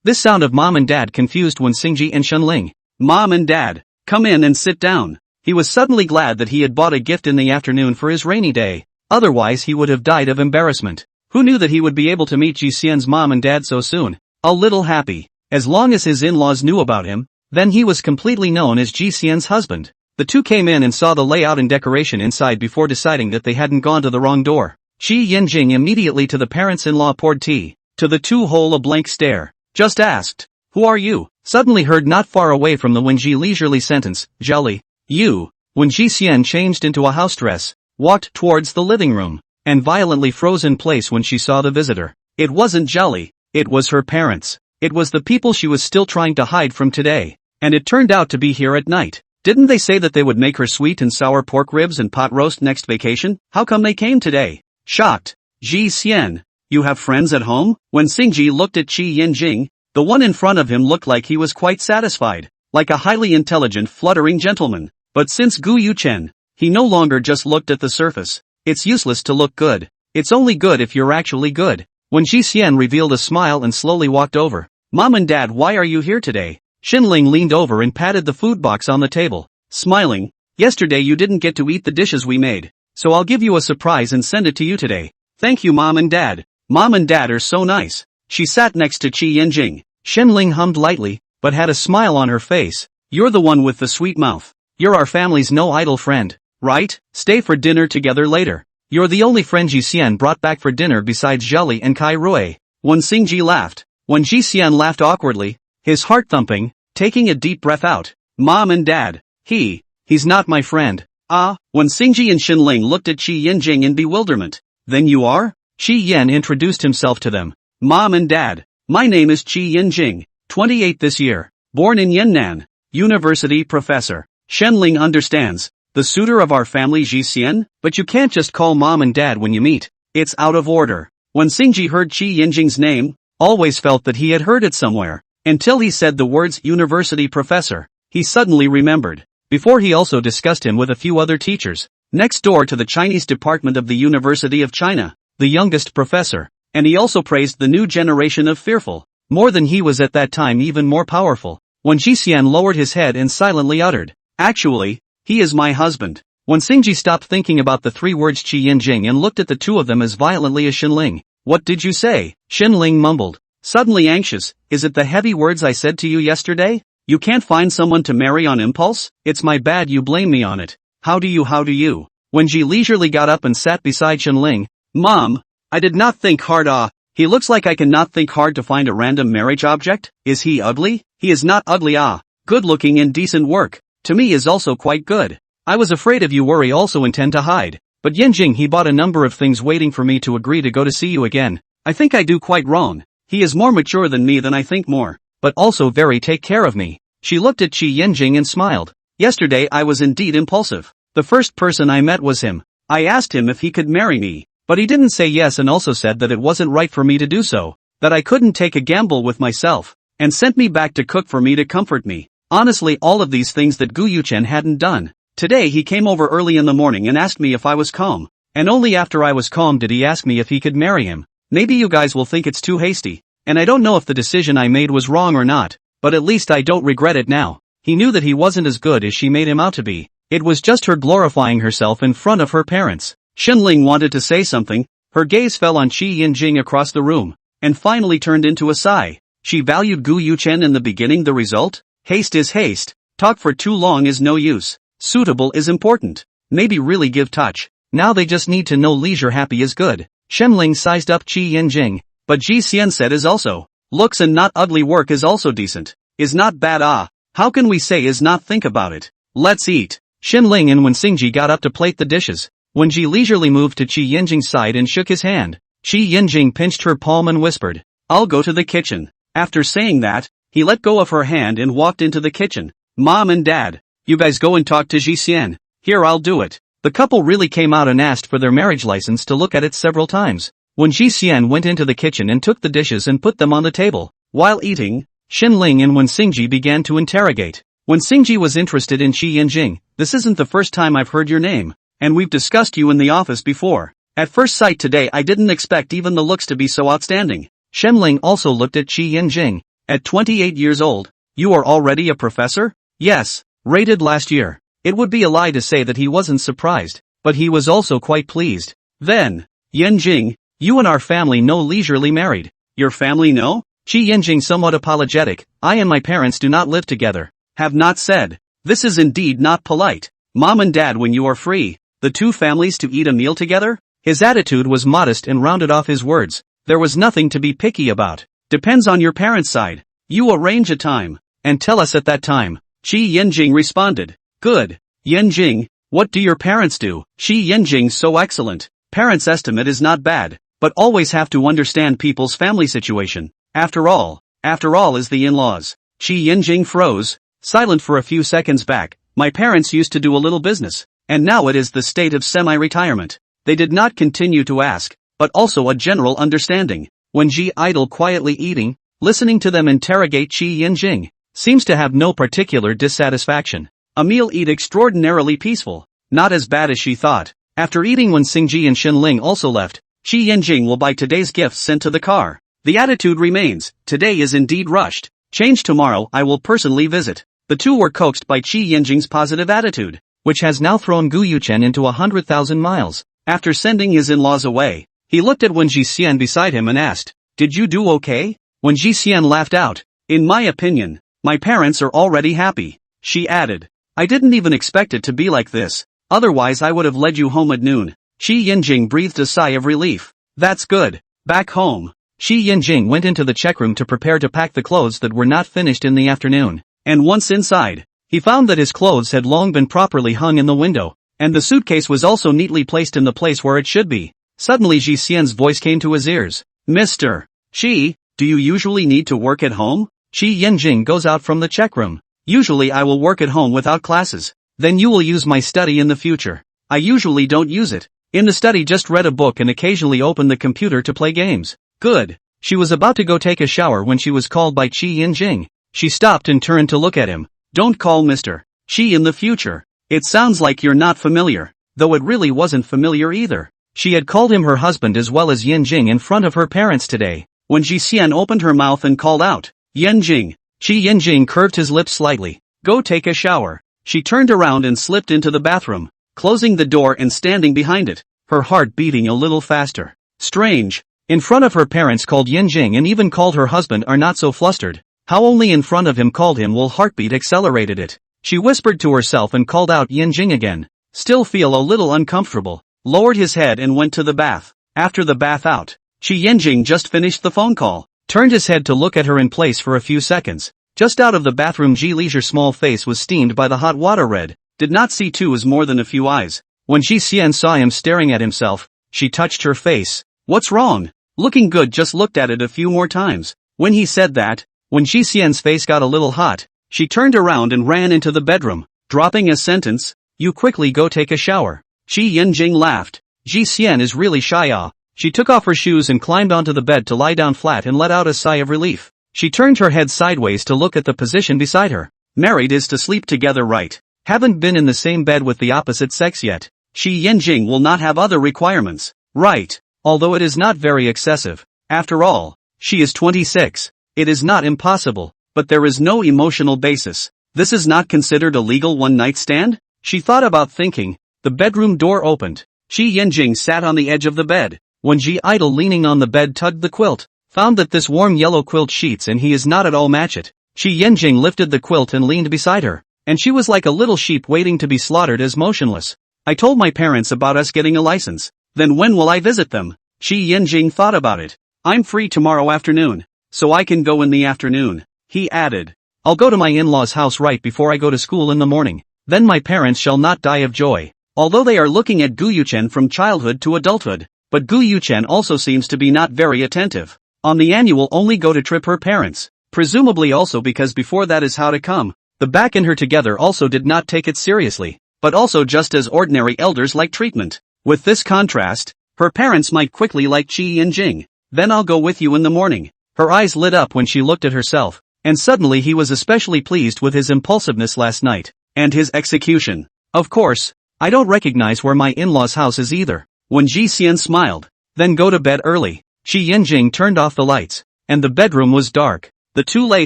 This sound of mom and dad confused When Xingji and Xinling. "Mom and Dad, come in and sit down." He was suddenly glad that he had bought a gift in the afternoon for his rainy day. Otherwise he would have died of embarrassment. Who knew that he would be able to meet Ji Xian's mom and dad so soon? A little happy. As long as his in-laws knew about him, then he was completely known as Ji Xian's husband. The two came in and saw the layout and decoration inside before deciding that they hadn't gone to the wrong door. Qi Yinjing immediately to the parents-in-law poured tea. To the two a blank stare. Just asked, "Who are you?" Suddenly heard not far away from the Wenji leisurely sentence, "Zhali, you." When Ji Xian changed into a house dress, walked towards the living room, and violently froze in place when she saw the visitor. It wasn't Zhali, it was her parents. It was the people she was still trying to hide from today. And it turned out to be here at night. Didn't they say that they would make her sweet and sour pork ribs and pot roast next vacation? How come they came today? Shocked. Ji Xian, You have friends at home? When Xingji looked at Qi Yanjing, the one in front of him looked like he was quite satisfied, like a highly intelligent fluttering gentleman. But since Gu Yuchen, he no longer just looked at the surface. It's useless to look good. It's only good if you're actually good. When Ji Xian revealed a smile and slowly walked over. Mom and Dad, why are you here today? Xinling leaned over and patted the food box on the table, smiling. Yesterday you didn't get to eat the dishes we made, so I'll give you a surprise and send it to you today. Thank you, Mom and Dad. Mom and Dad are so nice. She sat next to Qi Yanjing. Xinling hummed lightly, but had a smile on her face. You're the one with the sweet mouth. You're our family's no-idol friend, right? Stay for dinner together later. You're the only friend Ji Xian brought back for dinner besides Zheli and Kai Rui. When Xingji laughed. When Ji Xian laughed awkwardly, his heart thumping, taking a deep breath out. Mom and Dad. He's not my friend. When Xingji and Xinling looked at Qi Yanjing in bewilderment. Then you are? Qi Yan introduced himself to them. Mom and Dad. My name is Qi Yanjing, 28 this year. Born in Yannan. University professor. Xinling understands. The suitor of our family Ji Xian? But you can't just call Mom and Dad when you meet. It's out of order. When Xingji heard Qi Yanjing's name, always felt that he had heard it somewhere. Until he said the words university professor, he suddenly remembered. Before he also discussed him with a few other teachers. Next door to the Chinese department of the University of China, the youngest professor. And he also praised the new generation of fearful. More than he was at that time, even more powerful. When Ji Xian lowered his head and silently uttered, actually, he is my husband. When Xingji stopped thinking about the three words Qi Yanjing and looked at the two of them as violently as Xinling. What did you say? Xinling mumbled. Suddenly anxious, is it the heavy words I said to you yesterday? You can't find someone to marry on impulse? It's my bad, you blame me on it. How do you? When Ji leisurely got up and sat beside Xinling. Mom, I did not think hard. He looks like I cannot think hard to find a random marriage object. Is he ugly? He is not ugly. Good looking and decent work. To me is also quite good. I was afraid of you worry also intend to hide. But Yanjing, he bought a number of things waiting for me to agree to go to see you again. I think I do quite wrong. He is more mature than me than I think more. But also very take care of me. She looked at Qi Yanjing and smiled. Yesterday I was indeed impulsive. The first person I met was him. I asked him if he could marry me. But he didn't say yes and also said that it wasn't right for me to do so. That I couldn't take a gamble with myself. And sent me back to cook for me to comfort me. Honestly, all of these things that Gu Yuchen hadn't done. Today he came over early in the morning and asked me if I was calm. And only after I was calm did he ask me if he could marry him. Maybe you guys will think it's too hasty. And I don't know if the decision I made was wrong or not. But at least I don't regret it now. He knew that he wasn't as good as she made him out to be. It was just her glorifying herself in front of her parents. Xinling wanted to say something. Her gaze fell on Qi Yanjing across the room. And finally turned into a sigh. She valued Gu Yuchen in the beginning. The result? Haste is haste. Talk for too long is no use. Suitable is important. Maybe really give touch. Now they just need to know leisure happy is good. Xinling sized up Qi Yanjing. But Ji Xian said is also. Looks and not ugly work is also decent. Is not bad. How can we say is not? Think about it. Let's eat. Xinling and when Xingji got up to plate the dishes. When Ji leisurely moved to Qi Yanjing's side and shook his hand. Qi Yanjing pinched her palm and whispered. I'll go to the kitchen. After saying that, he let go of her hand and walked into the kitchen. Mom and Dad, you guys go and talk to Ji Xian. Here, I'll do it. The couple really came out and asked for their marriage license to look at it several times. When Ji Xian went into the kitchen and took the dishes and put them on the table, while eating, Xinling and when Xingji began to interrogate. When Xingji was interested in Qi Yanjing, this isn't the first time I've heard your name, and we've discussed you in the office before. At first sight today I didn't expect even the looks to be so outstanding. Xinling also looked at Qi Yanjing. At 28 years old, you are already a professor? Yes, rated last year. It would be a lie to say that he wasn't surprised, but he was also quite pleased. Then, Yanjing, you and our family know leisurely married. Your family know? Qi Yanjing somewhat apologetic. I and my parents do not live together. Have not said. This is indeed not polite. Mom and Dad, when you are free, the two families to eat a meal together? His attitude was modest and rounded off his words. There was nothing to be picky about. Depends on your parents' side. You arrange a time, and tell us at that time. Qi Yanjing responded. Good. Yanjing, what do your parents do? Qi Yanjing so excellent. Parents' estimate is not bad, but always have to understand people's family situation. After all is the in-laws. Qi Yanjing froze, silent for a few seconds back. My parents used to do a little business, and now it is the state of semi-retirement. They did not continue to ask. but also a general understanding. When Ji idle quietly eating, listening to them interrogate Qi Yinjing, seems to have no particular dissatisfaction. A meal eat extraordinarily peaceful, not as bad as she thought. After eating when Xingji and Xinling also left, Qi Yinjing will buy today's gifts sent to the car. The attitude remains, today is indeed rushed. Change tomorrow, I will personally visit. The two were coaxed by Qi Yinjing's positive attitude, which has now thrown Gu Yuchen into 100,000 miles. After sending his in-laws away, he looked at Wen Jixian beside him and asked, "Did you do okay?" Wen Jixian laughed out. "In my opinion, my parents are already happy." She added, "I didn't even expect it to be like this. Otherwise I would have led you home at noon." Qi Yinjing breathed a sigh of relief. "That's good. Back home." Qi Yinjing went into the check room to prepare to pack the clothes that were not finished in the afternoon. And once inside, he found that his clothes had long been properly hung in the window, and the suitcase was also neatly placed in the place where it should be. Suddenly Ji Xian's voice came to his ears. "Mr. Qi, do you usually need to work at home?" Qi Yinjing goes out from the check room. "Usually I will work at home without classes. Then you will use my study in the future." "I usually don't use it. In the study just read a book and occasionally open the computer to play games." "Good." She was about to go take a shower when she was called by Qi Yinjing. She stopped and turned to look at him. "Don't call Mr. Qi in the future. It sounds like you're not familiar." Though it really wasn't familiar either. She had called him her husband as well as Yinjing in front of her parents today. When Ji Xian opened her mouth and called out, "Yinjing," Qi Yinjing curved his lips slightly. "Go take a shower." She turned around and slipped into the bathroom, closing the door and standing behind it, her heart beating a little faster. Strange. In front of her parents called Yinjing and even called her husband are not so flustered. How only in front of him called him will heartbeat accelerated it. She whispered to herself and called out Yinjing again. Still feel a little uncomfortable. Lowered his head and went to the bath. After the bath out, Qi Yinjing just finished the phone call. Turned his head to look at her in place for a few seconds. Just out of the bathroom Ji Leisure's small face was steamed by the hot water red. Did not see too as more than a few eyes. When Ji Xian saw him staring at himself, she touched her face. "What's wrong?" "Looking good," just looked at it a few more times. When he said that, when Ji Xian's face got a little hot, she turned around and ran into the bedroom, dropping a sentence, "You quickly go take a shower." Qi Yinjing laughed. Ji Xian is really shy. She took off her shoes and climbed onto the bed to lie down flat and let out a sigh of relief. She turned her head sideways to look at the position beside her. Married is to sleep together, right? Haven't been in the same bed with the opposite sex yet. Qi Yinjing will not have other requirements, right? Although it is not very excessive. After all, she is 26. It is not impossible, but there is no emotional basis. This is not considered a legal one-night stand? She thought about thinking. The bedroom door opened. Qi Yinjing sat on the edge of the bed. When Ji Idle leaning on the bed tugged the quilt, found that this warm yellow quilt sheets and he is not at all match it. Qi Yinjing lifted the quilt and leaned beside her, and she was like a little sheep waiting to be slaughtered as motionless. "I told my parents about us getting a license. Then when will I visit them?" Qi Yinjing thought about it. "I'm free tomorrow afternoon, so I can go in the afternoon." He added, "I'll go to my in-laws' house right before I go to school in the morning. Then my parents shall not die of joy." Although they are looking at Gu Yuchen from childhood to adulthood, but Gu Yuchen also seems to be not very attentive. On the annual only go to trip her parents, presumably also because before that is how to come. The back and her together also did not take it seriously, but also just as ordinary elders like treatment. With this contrast, her parents might quickly like Qi Yinjing. "Then I'll go with you in the morning." Her eyes lit up when she looked at herself, and suddenly he was especially pleased with his impulsiveness last night, and his execution. "Of course, I don't recognize where my in-laws' house is either." When Ji Xian smiled, "Then go to bed early." Qi Yinjing turned off the lights, and the bedroom was dark. The two lay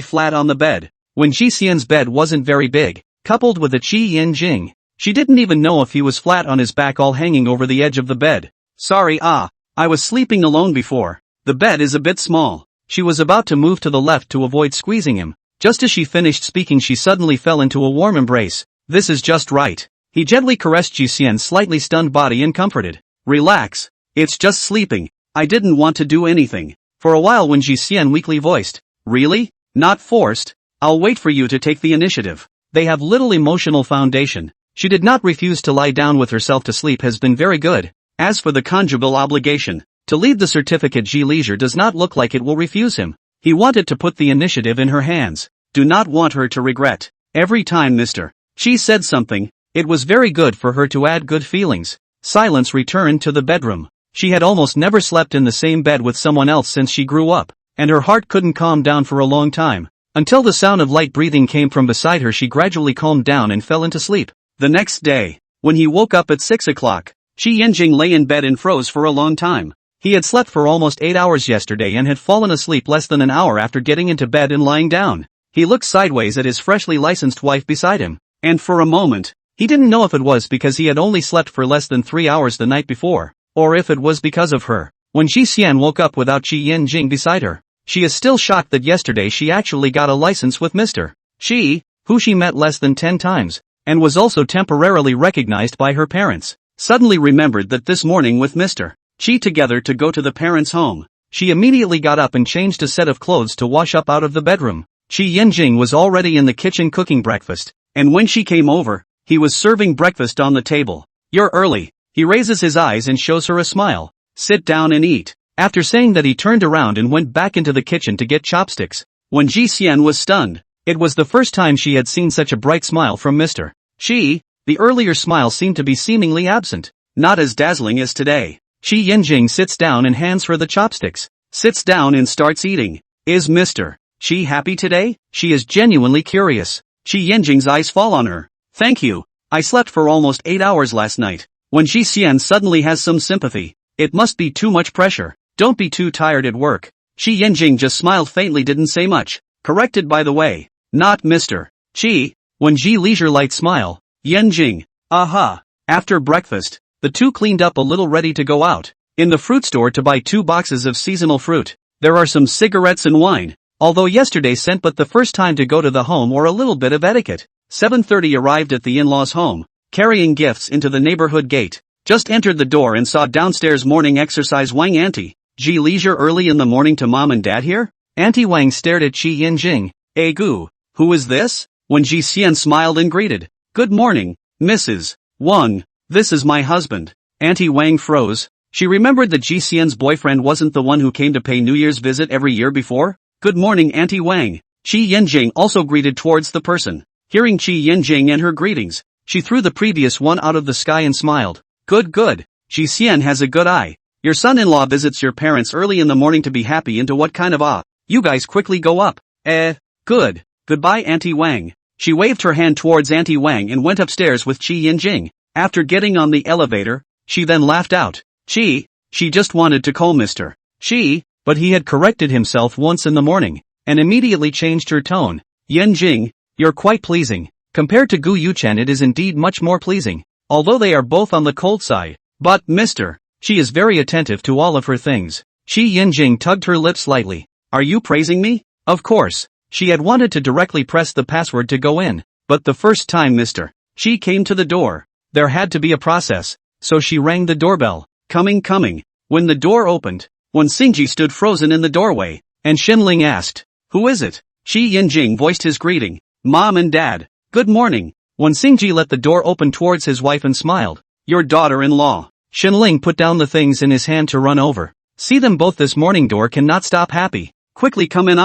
flat on the bed. When Ji Xian's bed wasn't very big, coupled with the Qi Yinjing, she didn't even know if he was flat on his back all hanging over the edge of the bed. "Sorry, I was sleeping alone before. The bed is a bit small." She was about to move to the left to avoid squeezing him. Just as she finished speaking she suddenly fell into a warm embrace. "This is just right." He gently caressed Ji Xian's slightly stunned body and comforted. "Relax. It's just sleeping. I didn't want to do anything." For a while when Ji Xian weakly voiced, "Really? Not forced? I'll wait for you to take the initiative." They have little emotional foundation. She did not refuse to lie down with herself to sleep has been very good. As for the conjugal obligation, to leave the certificate Ji Leisure does not look like it will refuse him. He wanted to put the initiative in her hands. Do not want her to regret. Every time Mr. Qi said something, it was very good for her to add good feelings. Silence returned to the bedroom. She had almost never slept in the same bed with someone else since she grew up, and her heart couldn't calm down for a long time. Until the sound of light breathing came from beside her, she gradually calmed down and fell into sleep. The next day, when he woke up at 6 o'clock, Chi Yanjing lay in bed and froze for a long time. He had slept for almost 8 hours yesterday and had fallen asleep less than an hour after getting into bed and lying down. He looked sideways at his freshly licensed wife beside him, and for a moment, he didn't know if it was because he had only slept for less than 3 hours the night before, or if it was because of her. When Ji Xian woke up without Chi Yanjing beside her, she is still shocked that yesterday she actually got a license with Mr. Chi, who she met less than 10 times, and was also temporarily recognized by her parents. Suddenly remembered that this morning with Mr. Chi together to go to the parents' home, she immediately got up and changed a set of clothes to wash up out of the bedroom. Chi Yanjing was already in the kitchen cooking breakfast, and when she came over, he was serving breakfast on the table. "You're early." He raises his eyes and shows her a smile. "Sit down and eat." After saying that, he turned around and went back into the kitchen to get chopsticks. When Ji Xian was stunned. It was the first time she had seen such a bright smile from Mr. Chi. The earlier smile seemed to be seemingly absent, not as dazzling as today. Chi Yanjing sits down and hands her the chopsticks, sits down and starts eating. "Is Mr. Chi happy today?" She is genuinely curious. Chi Yanjing's eyes fall on her. "Thank you. I slept for almost 8 hours last night." When Ji Xian suddenly has some sympathy. It must be too much pressure. "Don't be too tired at work." Chi Yanjing just smiled faintly, didn't say much. Corrected by the way. "Not Mr. Chi." When Ji Leisure light smile. "Yanjing. Aha." After breakfast, the two cleaned up a little, ready to go out. In the fruit store to buy 2 boxes of seasonal fruit. There are some cigarettes and wine. Although yesterday sent but the first time to go to the home or a little bit of etiquette. 7:30 arrived at the in-laws' home, carrying gifts into the neighborhood gate. Just entered the door and saw downstairs morning exercise Wang Auntie. Ji Leisure early in the morning to mom and dad here? Auntie Wang stared at Chi Yanjing. "Gu, who is this?" When Ji Xian smiled and greeted. "Good morning, Mrs. Wang. This is my husband." Auntie Wang froze. She remembered that Ji Xian's boyfriend wasn't the one who came to pay New Year's visit every year before. "Good morning, Auntie Wang." Chi Yanjing also greeted towards the person. Hearing Chi Yanjing and her greetings, she threw the previous one out of the sky and smiled. Good. Ji Xian has a good eye. Your son-in-law visits your parents early in the morning to be happy. Into what kind of awe? You guys quickly go up. Good. Goodbye, Auntie Wang." She waved her hand towards Auntie Wang and went upstairs with Chi Yanjing. After getting on the elevator, she then laughed out. She just wanted to call Mr. Chi, but he had corrected himself once in the morning, and immediately changed her tone. "Yanjing, you're quite pleasing. Compared to Gu Yuchen, it is indeed much more pleasing, although they are both on the cold side. But, Mr. She is very attentive to all of her things." Chi Yanjing tugged her lips slightly. "Are you praising me?" Of course. She had wanted to directly press the password to go in, but the first time Mr. Chi came to the door, there had to be a process, so she rang the doorbell. Coming. When the door opened, Wen Xingji stood frozen in the doorway, and Xinling asked, "Who is it?" Chi Yanjing voiced his greeting. "Mom and Dad. Good morning." Wen Xingji let the door open towards his wife and smiled. "Your daughter-in-law." Xinling put down the things in his hand to run over. "See them both this morning. Door cannot stop happy. Quickly come in."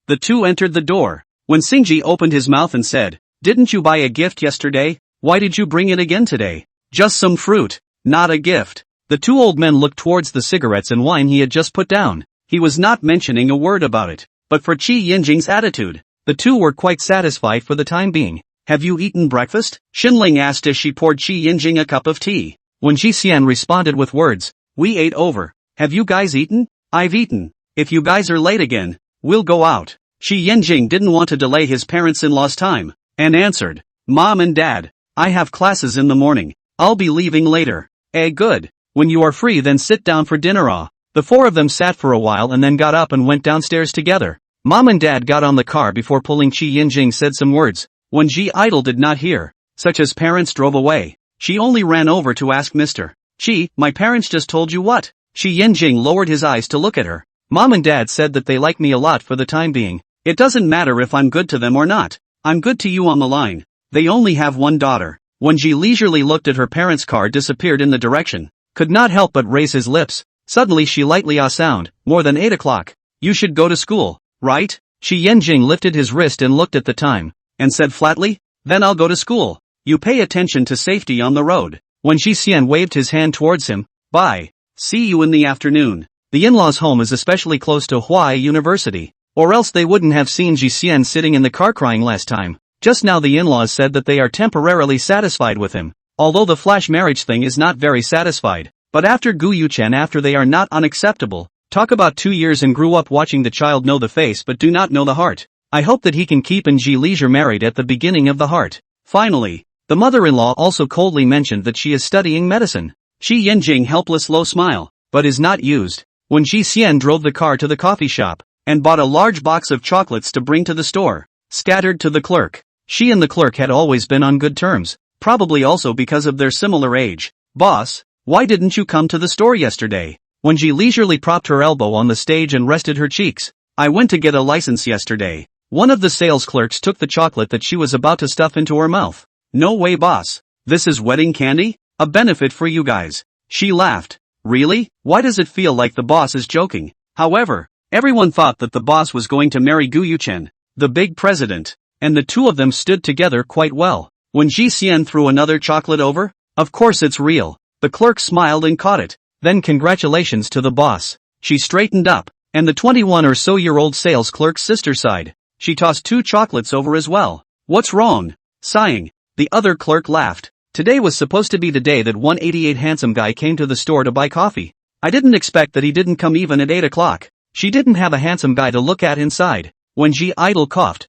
The two entered the door. Wen Xingji opened his mouth and said, "Didn't you buy a gift yesterday? Why did you bring it again today?" "Just some fruit, not a gift." The two old men looked towards the cigarettes and wine he had just put down. He was not mentioning a word about it, but for Chi Yanjing's attitude, the two were quite satisfied for the time being. "Have you eaten breakfast?" Xinling asked as she poured Chi Yanjing a cup of tea. When Ji Xian responded with words, "We ate over. Have you guys eaten?" "I've eaten. If you guys are late again, we'll go out." Chi Yanjing didn't want to delay his parents-in-law's time, and answered, "Mom and Dad, I have classes in the morning. I'll be leaving later." Good. When you are free then sit down for dinner. The four of them sat for a while and then got up and went downstairs together. Mom and Dad got on the car before pulling. Chi Yanjing said some words. When Ji Idol did not hear, such as parents drove away. She only ran over to ask Mr. Chi, "My parents just told you what?" Chi Yanjing lowered his eyes to look at her. "Mom and Dad said that they like me a lot for the time being. It doesn't matter if I'm good to them or not. I'm good to you on the line. They only have one daughter." When Ji leisurely looked at her parents' car disappeared in the direction, could not help but raise his lips. Suddenly she lightly sound, "More than 8 o'clock. You should go to school, right?" Chi Yanjing lifted his wrist and looked at the time, and said flatly, "Then I'll go to school. You pay attention to safety on the road." When Ji Xian waved his hand towards him, "Bye." See you in the afternoon. The in-laws' home is especially close to Hawaii University. Or else they wouldn't have seen Ji-Hsien sitting in the car crying last time. Just now the in-laws said that they are temporarily satisfied with him. Although the flash marriage thing is not very satisfied. But after Gu Yuchen after they are not unacceptable. Talk about 2 years and grew up watching the child know the face but do not know the heart. I hope that he can keep and Ji Leisure married at the beginning of the heart. Finally, the mother-in-law also coldly mentioned that she is studying medicine. Shi Yanjing helpless low smile, but is not used. When Ji-Hsien drove the car to the coffee shop, and bought a large box of chocolates to bring to the store, scattered to the clerk. She and the clerk had always been on good terms, probably also because of their similar age. Boss, why didn't you come to the store yesterday? When Ji leisurely propped her elbow on the stage and rested her cheeks. I went to get a license yesterday. One of the sales clerks took the chocolate that she was about to stuff into her mouth. No way boss. This is wedding candy? A benefit for you guys. She laughed. Really? Why does it feel like the boss is joking? However, everyone thought that the boss was going to marry Gu Yuchen, the big president, and the two of them stood together quite well. When Ji-Hsien threw another chocolate over, of course it's real. The clerk smiled and caught it. Then congratulations to the boss. She straightened up, and the 21 or so year old sales clerk's sister sighed. She tossed 2 chocolates over as well. What's wrong? Sighing, the other clerk laughed. Today was supposed to be the day that 188 handsome guy came to the store to buy coffee. I didn't expect that he didn't come even at 8 o'clock. She didn't have a handsome guy to look at inside. When Ji Idol coughed,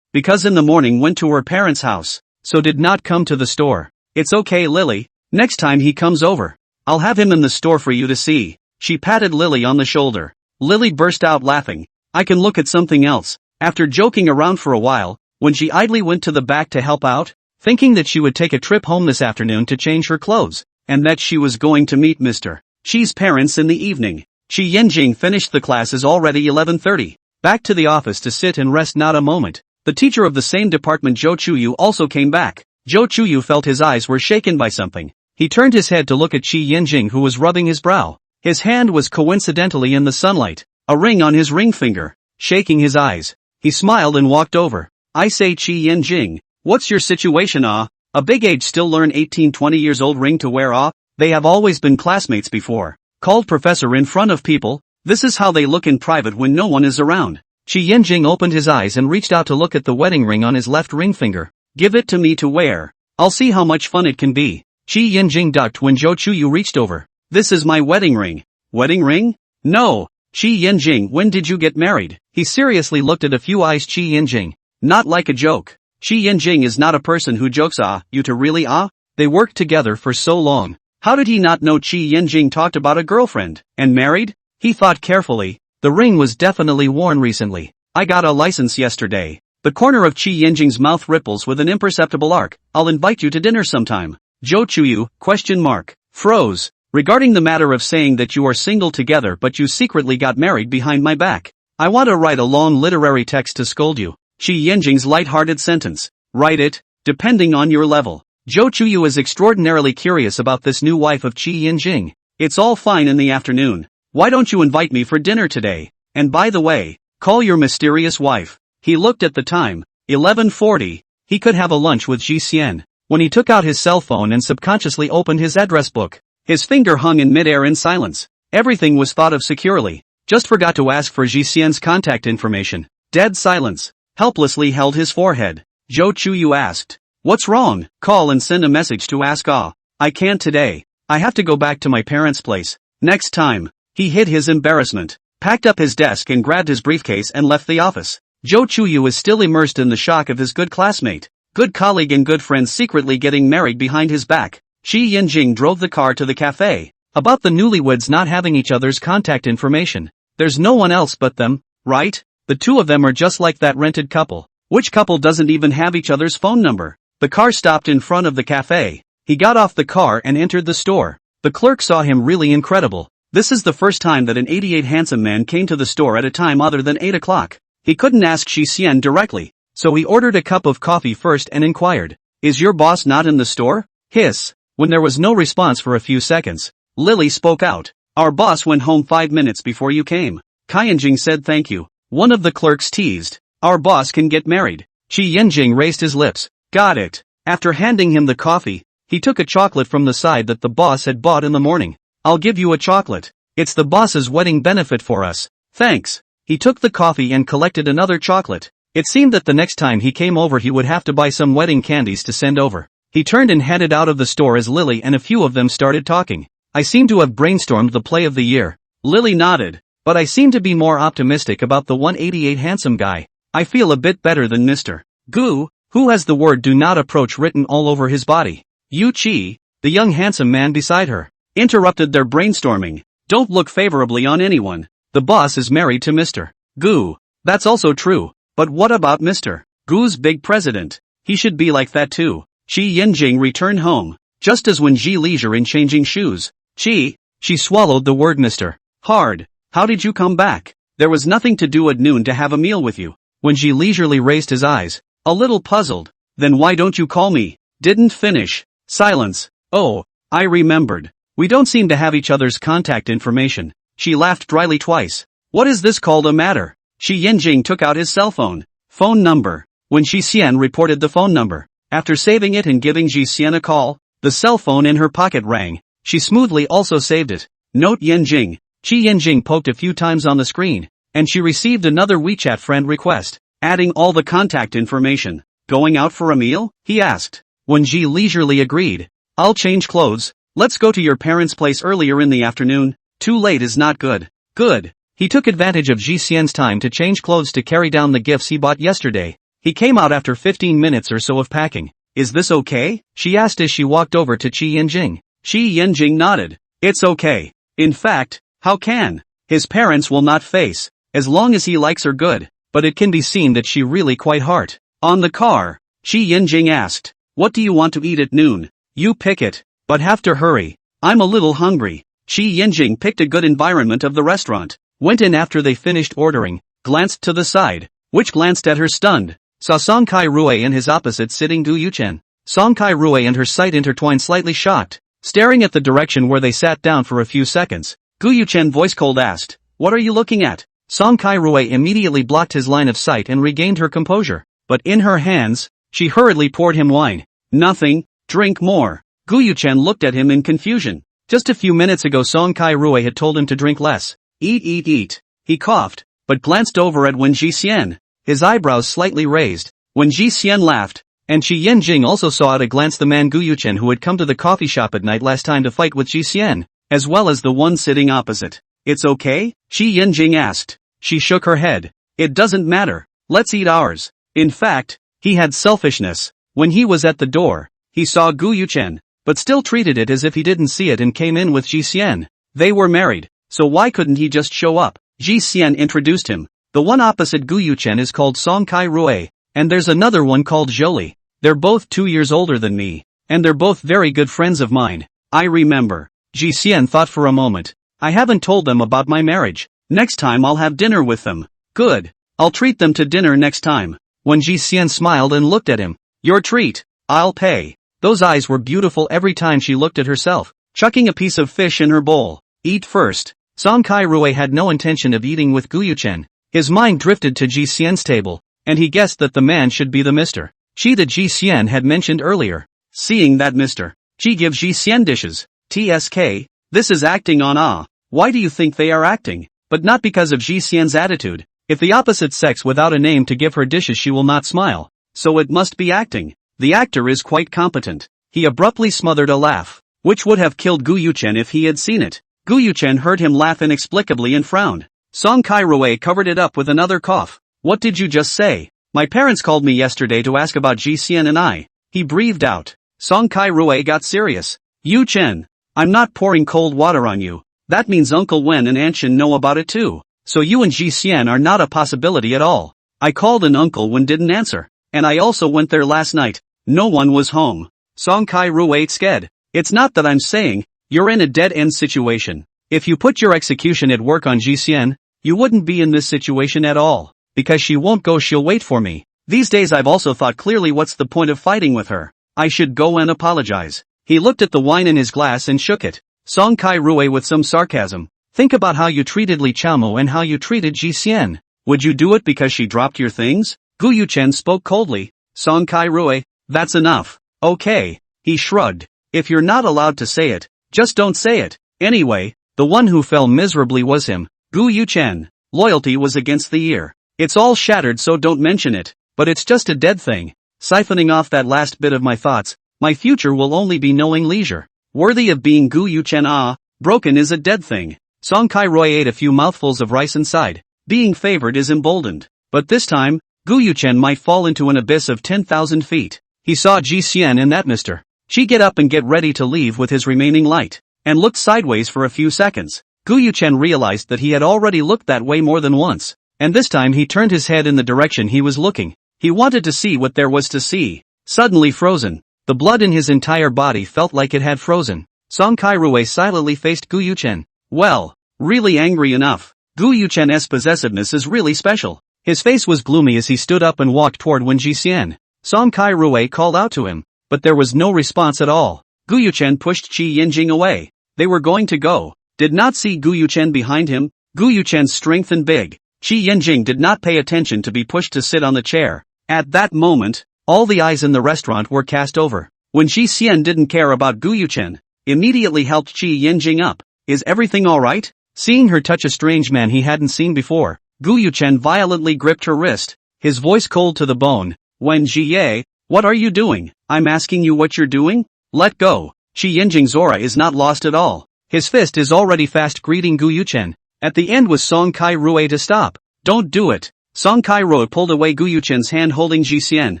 because in the morning went to her parents' house, so did not come to the store. It's okay Lily, next time he comes over, I'll have him in the store for you to see. She patted Lily on the shoulder. Lily burst out laughing. I can look at something else. After joking around for a while, when she idly went to the back to help out, thinking that she would take a trip home this afternoon to change her clothes, and that she was going to meet Mr. Xi's parents in the evening. Shi Yanjing finished the classes already 11:30. Back to the office to sit and rest not a moment. The teacher of the same department Zhou Chuyu also came back. Zhou Chuyu felt his eyes were shaken by something. He turned his head to look at Shi Yanjing who was rubbing his brow. His hand was coincidentally in the sunlight, a ring on his ring finger. Shaking his eyes, he smiled and walked over. I say Shi Yanjing, what's your situation ah? A big age still learn 18-20 years old ring to wear ah? They have always been classmates before. Called professor in front of people, this is how they look in private when no one is around. Shi Yanjing opened his eyes and reached out to look at the wedding ring on his left ring finger. Give it to me to wear. I'll see how much fun it can be. Shi Yanjing ducked when Zhou Chuyu reached over. This is my wedding ring. Wedding ring? No. Shi Yanjing, when did you get married? He seriously looked at a few eyes Shi Yanjing. Not like a joke. Shi Yanjing is not a person who jokes ah, you two really ah? They worked together for so long. How did he not know Shi Yanjing talked about a girlfriend, and married? He thought carefully. The ring was definitely worn recently. I got a license yesterday. The corner of Shi Yanjing's mouth ripples with an imperceptible arc. I'll invite you to dinner sometime. Zhou Chuyu, ? Froze. Regarding the matter of saying that you are single together but you secretly got married behind my back. I want to write a long literary text to scold you. Shi Yanjing's light-hearted sentence. Write it, depending on your level. Zhou Chuyu is extraordinarily curious about this new wife of Shi Yanjing. It's all fine in the afternoon. Why don't you invite me for dinner today? And by the way, call your mysterious wife. He looked at the time, 11:40. He could have a lunch with Ji-Hsien. When he took out his cell phone and subconsciously opened his address book, his finger hung in midair in silence. Everything was thought of securely. Just forgot to ask for Ji-Hsien's contact information. Dead silence. Helplessly held his forehead. Zhou Chuyu asked, what's wrong? Call and send a message to ask ah. I can't today. I have to go back to my parents' place. Next time. He hid his embarrassment, packed up his desk and grabbed his briefcase and left the office. Zhou Chuyu is still immersed in the shock of his good classmate, good colleague and good friend secretly getting married behind his back. Shi Yanjing drove the car to the cafe. About the newlyweds not having each other's contact information. There's no one else but them, right? The two of them are just like that rented couple. Which couple doesn't even have each other's phone number? The car stopped in front of the cafe. He got off the car and entered the store. The clerk saw him really incredible. This is the first time that an 88 handsome man came to the store at a time other than 8 o'clock. He couldn't ask Ji-Hsien directly, so he ordered a cup of coffee first and inquired, is your boss not in the store? Hiss. When there was no response for a few seconds, Lily spoke out. Our boss went home 5 minutes before you came. Kaianjing said thank you. One of the clerks teased. Our boss can get married. Shi Yanjing raised his lips. Got it. After handing him the coffee, he took a chocolate from the side that the boss had bought in the morning. I'll give you a chocolate. It's the boss's wedding benefit for us. Thanks. He took the coffee and collected another chocolate. It seemed that the next time he came over he would have to buy some wedding candies to send over. He turned and headed out of the store as Lily and a few of them started talking. I seem to have brainstormed the play of the year. Lily nodded. But I seem to be more optimistic about the 188 handsome guy. I feel a bit better than Mr. Gu, who has the word do not approach written all over his body. Yu Chi, the young handsome man beside her, interrupted their brainstorming. Don't look favorably on anyone. The boss is married to Mr. Gu. That's also true. But what about Mr. Gu's big president? He should be like that too. Qi Yinjing returned home, just as when Ji leisure in changing shoes. Qi, she swallowed the word Mr. Hard. How did you come back? There was nothing to do at noon to have a meal with you. When Ji leisurely raised his eyes, a little puzzled. Then why don't you call me? Didn't finish. Silence. Oh, I remembered. We don't seem to have each other's contact information. She laughed dryly twice. What is this called a matter? Qi Yinjing took out his cell phone. Phone number. When Ji Xian reported the phone number, after saving it and giving Ji Xian a call, the cell phone in her pocket rang. She smoothly also saved it. Note Yinjing. Qi Yinjing poked a few times on the screen, and she received another WeChat friend request, adding all the contact information. Going out for a meal? He asked. When Ji leisurely agreed. I'll change clothes. Let's go to your parents' place earlier in the afternoon. Too late is not good. Good. He took advantage of Ji Xian's time to change clothes to carry down the gifts he bought yesterday. He came out after 15 minutes or so of packing. Is this okay? She asked as she walked over to Qi Yinjing. Qi Yinjing nodded. It's okay. In fact, how can? His parents will not face, as long as he likes her good, but it can be seen that she really quite hard. On the car, Qi Yinjing asked, what do you want to eat at noon? You pick it, but have to hurry. I'm a little hungry. Qi Yinjing picked a good environment of the restaurant, went in after they finished ordering, glanced to the side, which glanced at her stunned, saw Song Kai Rue and his opposite sitting Gu Yuchen. Song Kai Rue and her sight intertwined slightly shocked, staring at the direction where they sat down for a few seconds. Gu Yuchen voice cold asked, what are you looking at? Song Kai Rue immediately blocked his line of sight and regained her composure, but in her hands, she hurriedly poured him wine. Nothing, drink more. Gu Yuchen looked at him in confusion. Just a few minutes ago Song Kai Rue had told him to drink less. Eat. He coughed, but glanced over at Wen Ji Xian, his eyebrows slightly raised. Wen Ji Xian laughed, and Qi Yinjing also saw at a glance the man Gu Yuchen who had come to the coffee shop at night last time to fight with Ji Xian, as well as the one sitting opposite. It's okay? Qi Yinjing asked. She shook her head. It doesn't matter. Let's eat ours. In fact, he had selfishness. When he was at the door, he saw Gu Yuchen, but still treated it as if he didn't see it and came in with Ji Xian. They were married, so why couldn't he just show up? Ji Xian introduced him. The one opposite Gu Yuchen is called Song Kai Rue, and there's another one called Zholi. They're both 2 years older than me, and they're both very good friends of mine. I remember. Ji Xian thought for a moment. I haven't told them about my marriage. Next time I'll have dinner with them. Good. I'll treat them to dinner next time. When Ji Xian smiled and looked at him. Your treat. I'll pay. Those eyes were beautiful every time she looked at herself, chucking a piece of fish in her bowl. Eat first. Song Kai Rue had no intention of eating with Gu Yuchen. His mind drifted to Ji Xian's table, and he guessed that the man should be the Mr. Qi that Ji Xian had mentioned earlier. Seeing that Mr. Qi gives Ji Xian dishes. TSK, this is acting on Ah. Why do you think they are acting? But not because of Ji Xian's attitude. If the opposite sex without a name to give her dishes she will not smile. So it must be acting. The actor is quite competent. He abruptly smothered a laugh, which would have killed Gu Yuchen if he had seen it. Gu Yuchen heard him laugh inexplicably and frowned. Song Kai Rue covered it up with another cough. What did you just say? My parents called me yesterday to ask about Ji Xian and I. He breathed out. Song Kai Rue got serious. Yu Chen, I'm not pouring cold water on you. That means Uncle Wen and Aunt Shen know about it too. So you and Ji Xian are not a possibility at all. I called and Uncle Wen didn't answer. And I also went there last night. No one was home. Song Kai Rue scared. It's not that I'm saying, you're in a dead-end situation. If you put your execution at work on Ji Xian, you wouldn't be in this situation at all. Because she won't go, she'll wait for me. These days I've also thought clearly what's the point of fighting with her. I should go and apologize. He looked at the wine in his glass and shook it. Song Kai Rue with some sarcasm. Think about how you treated Li Chaomo and how you treated Ji Xian. Would you do it because she dropped your things? Gu Yuchen spoke coldly. Song Kai Rue, that's enough. Okay. He shrugged. If you're not allowed to say it, just don't say it. Anyway, the one who fell miserably was him, Gu Yuchen. Loyalty was against the year. It's all shattered, so don't mention it, but it's just a dead thing. Siphoning off that last bit of my thoughts, my future will only be knowing leisure. Worthy of being Gu Yuchen. Broken is a dead thing. Song Kai-rui ate a few mouthfuls of rice and sighed. Being favored is emboldened. But this time, Gu Yuchen might fall into an abyss of 10,000 feet. He saw Ji Xian in that Mr. She get up and get ready to leave with his remaining light, and looked sideways for a few seconds. Gu Yuchen realized that he had already looked that way more than once, and this time he turned his head in the direction he was looking. He wanted to see what there was to see. Suddenly frozen. The blood in his entire body felt like it had frozen. Song Kai-rui silently faced Gu Yuchen. Well, really angry enough. Gu Yuchen's possessiveness is really special. His face was gloomy as he stood up and walked toward Wen Jixian. Song Kai-rui called out to him, but there was no response at all. Gu Yuchen pushed Qi Yinjing away. They were going to go. Did not see Gu Yuchen behind him. Gu Yuchen's strength and big. Qi Yinjing did not pay attention to be pushed to sit on the chair. At that moment, all the eyes in the restaurant were cast over. When Ji Xian didn't care about Gu Yuchen, immediately helped Qi Yinjing up. Is everything alright? Seeing her touch a strange man he hadn't seen before, Gu Yuchen violently gripped her wrist, his voice cold to the bone. Wen Jiye, what are you doing? I'm asking you what you're doing? Let go. Qi Yinjing's aura is not lost at all. His fist is already fast greeting Gu Yuchen. At the end was Song Kai-rui to stop. Don't do it. Song Kai-rui pulled away Gu Yuchen's hand holding Ji Xian,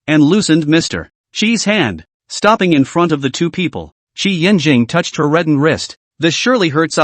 and loosened Mr. Qi's hand. Stopping in front of the two people, Qi Yinjing touched her reddened wrist. This surely hurts.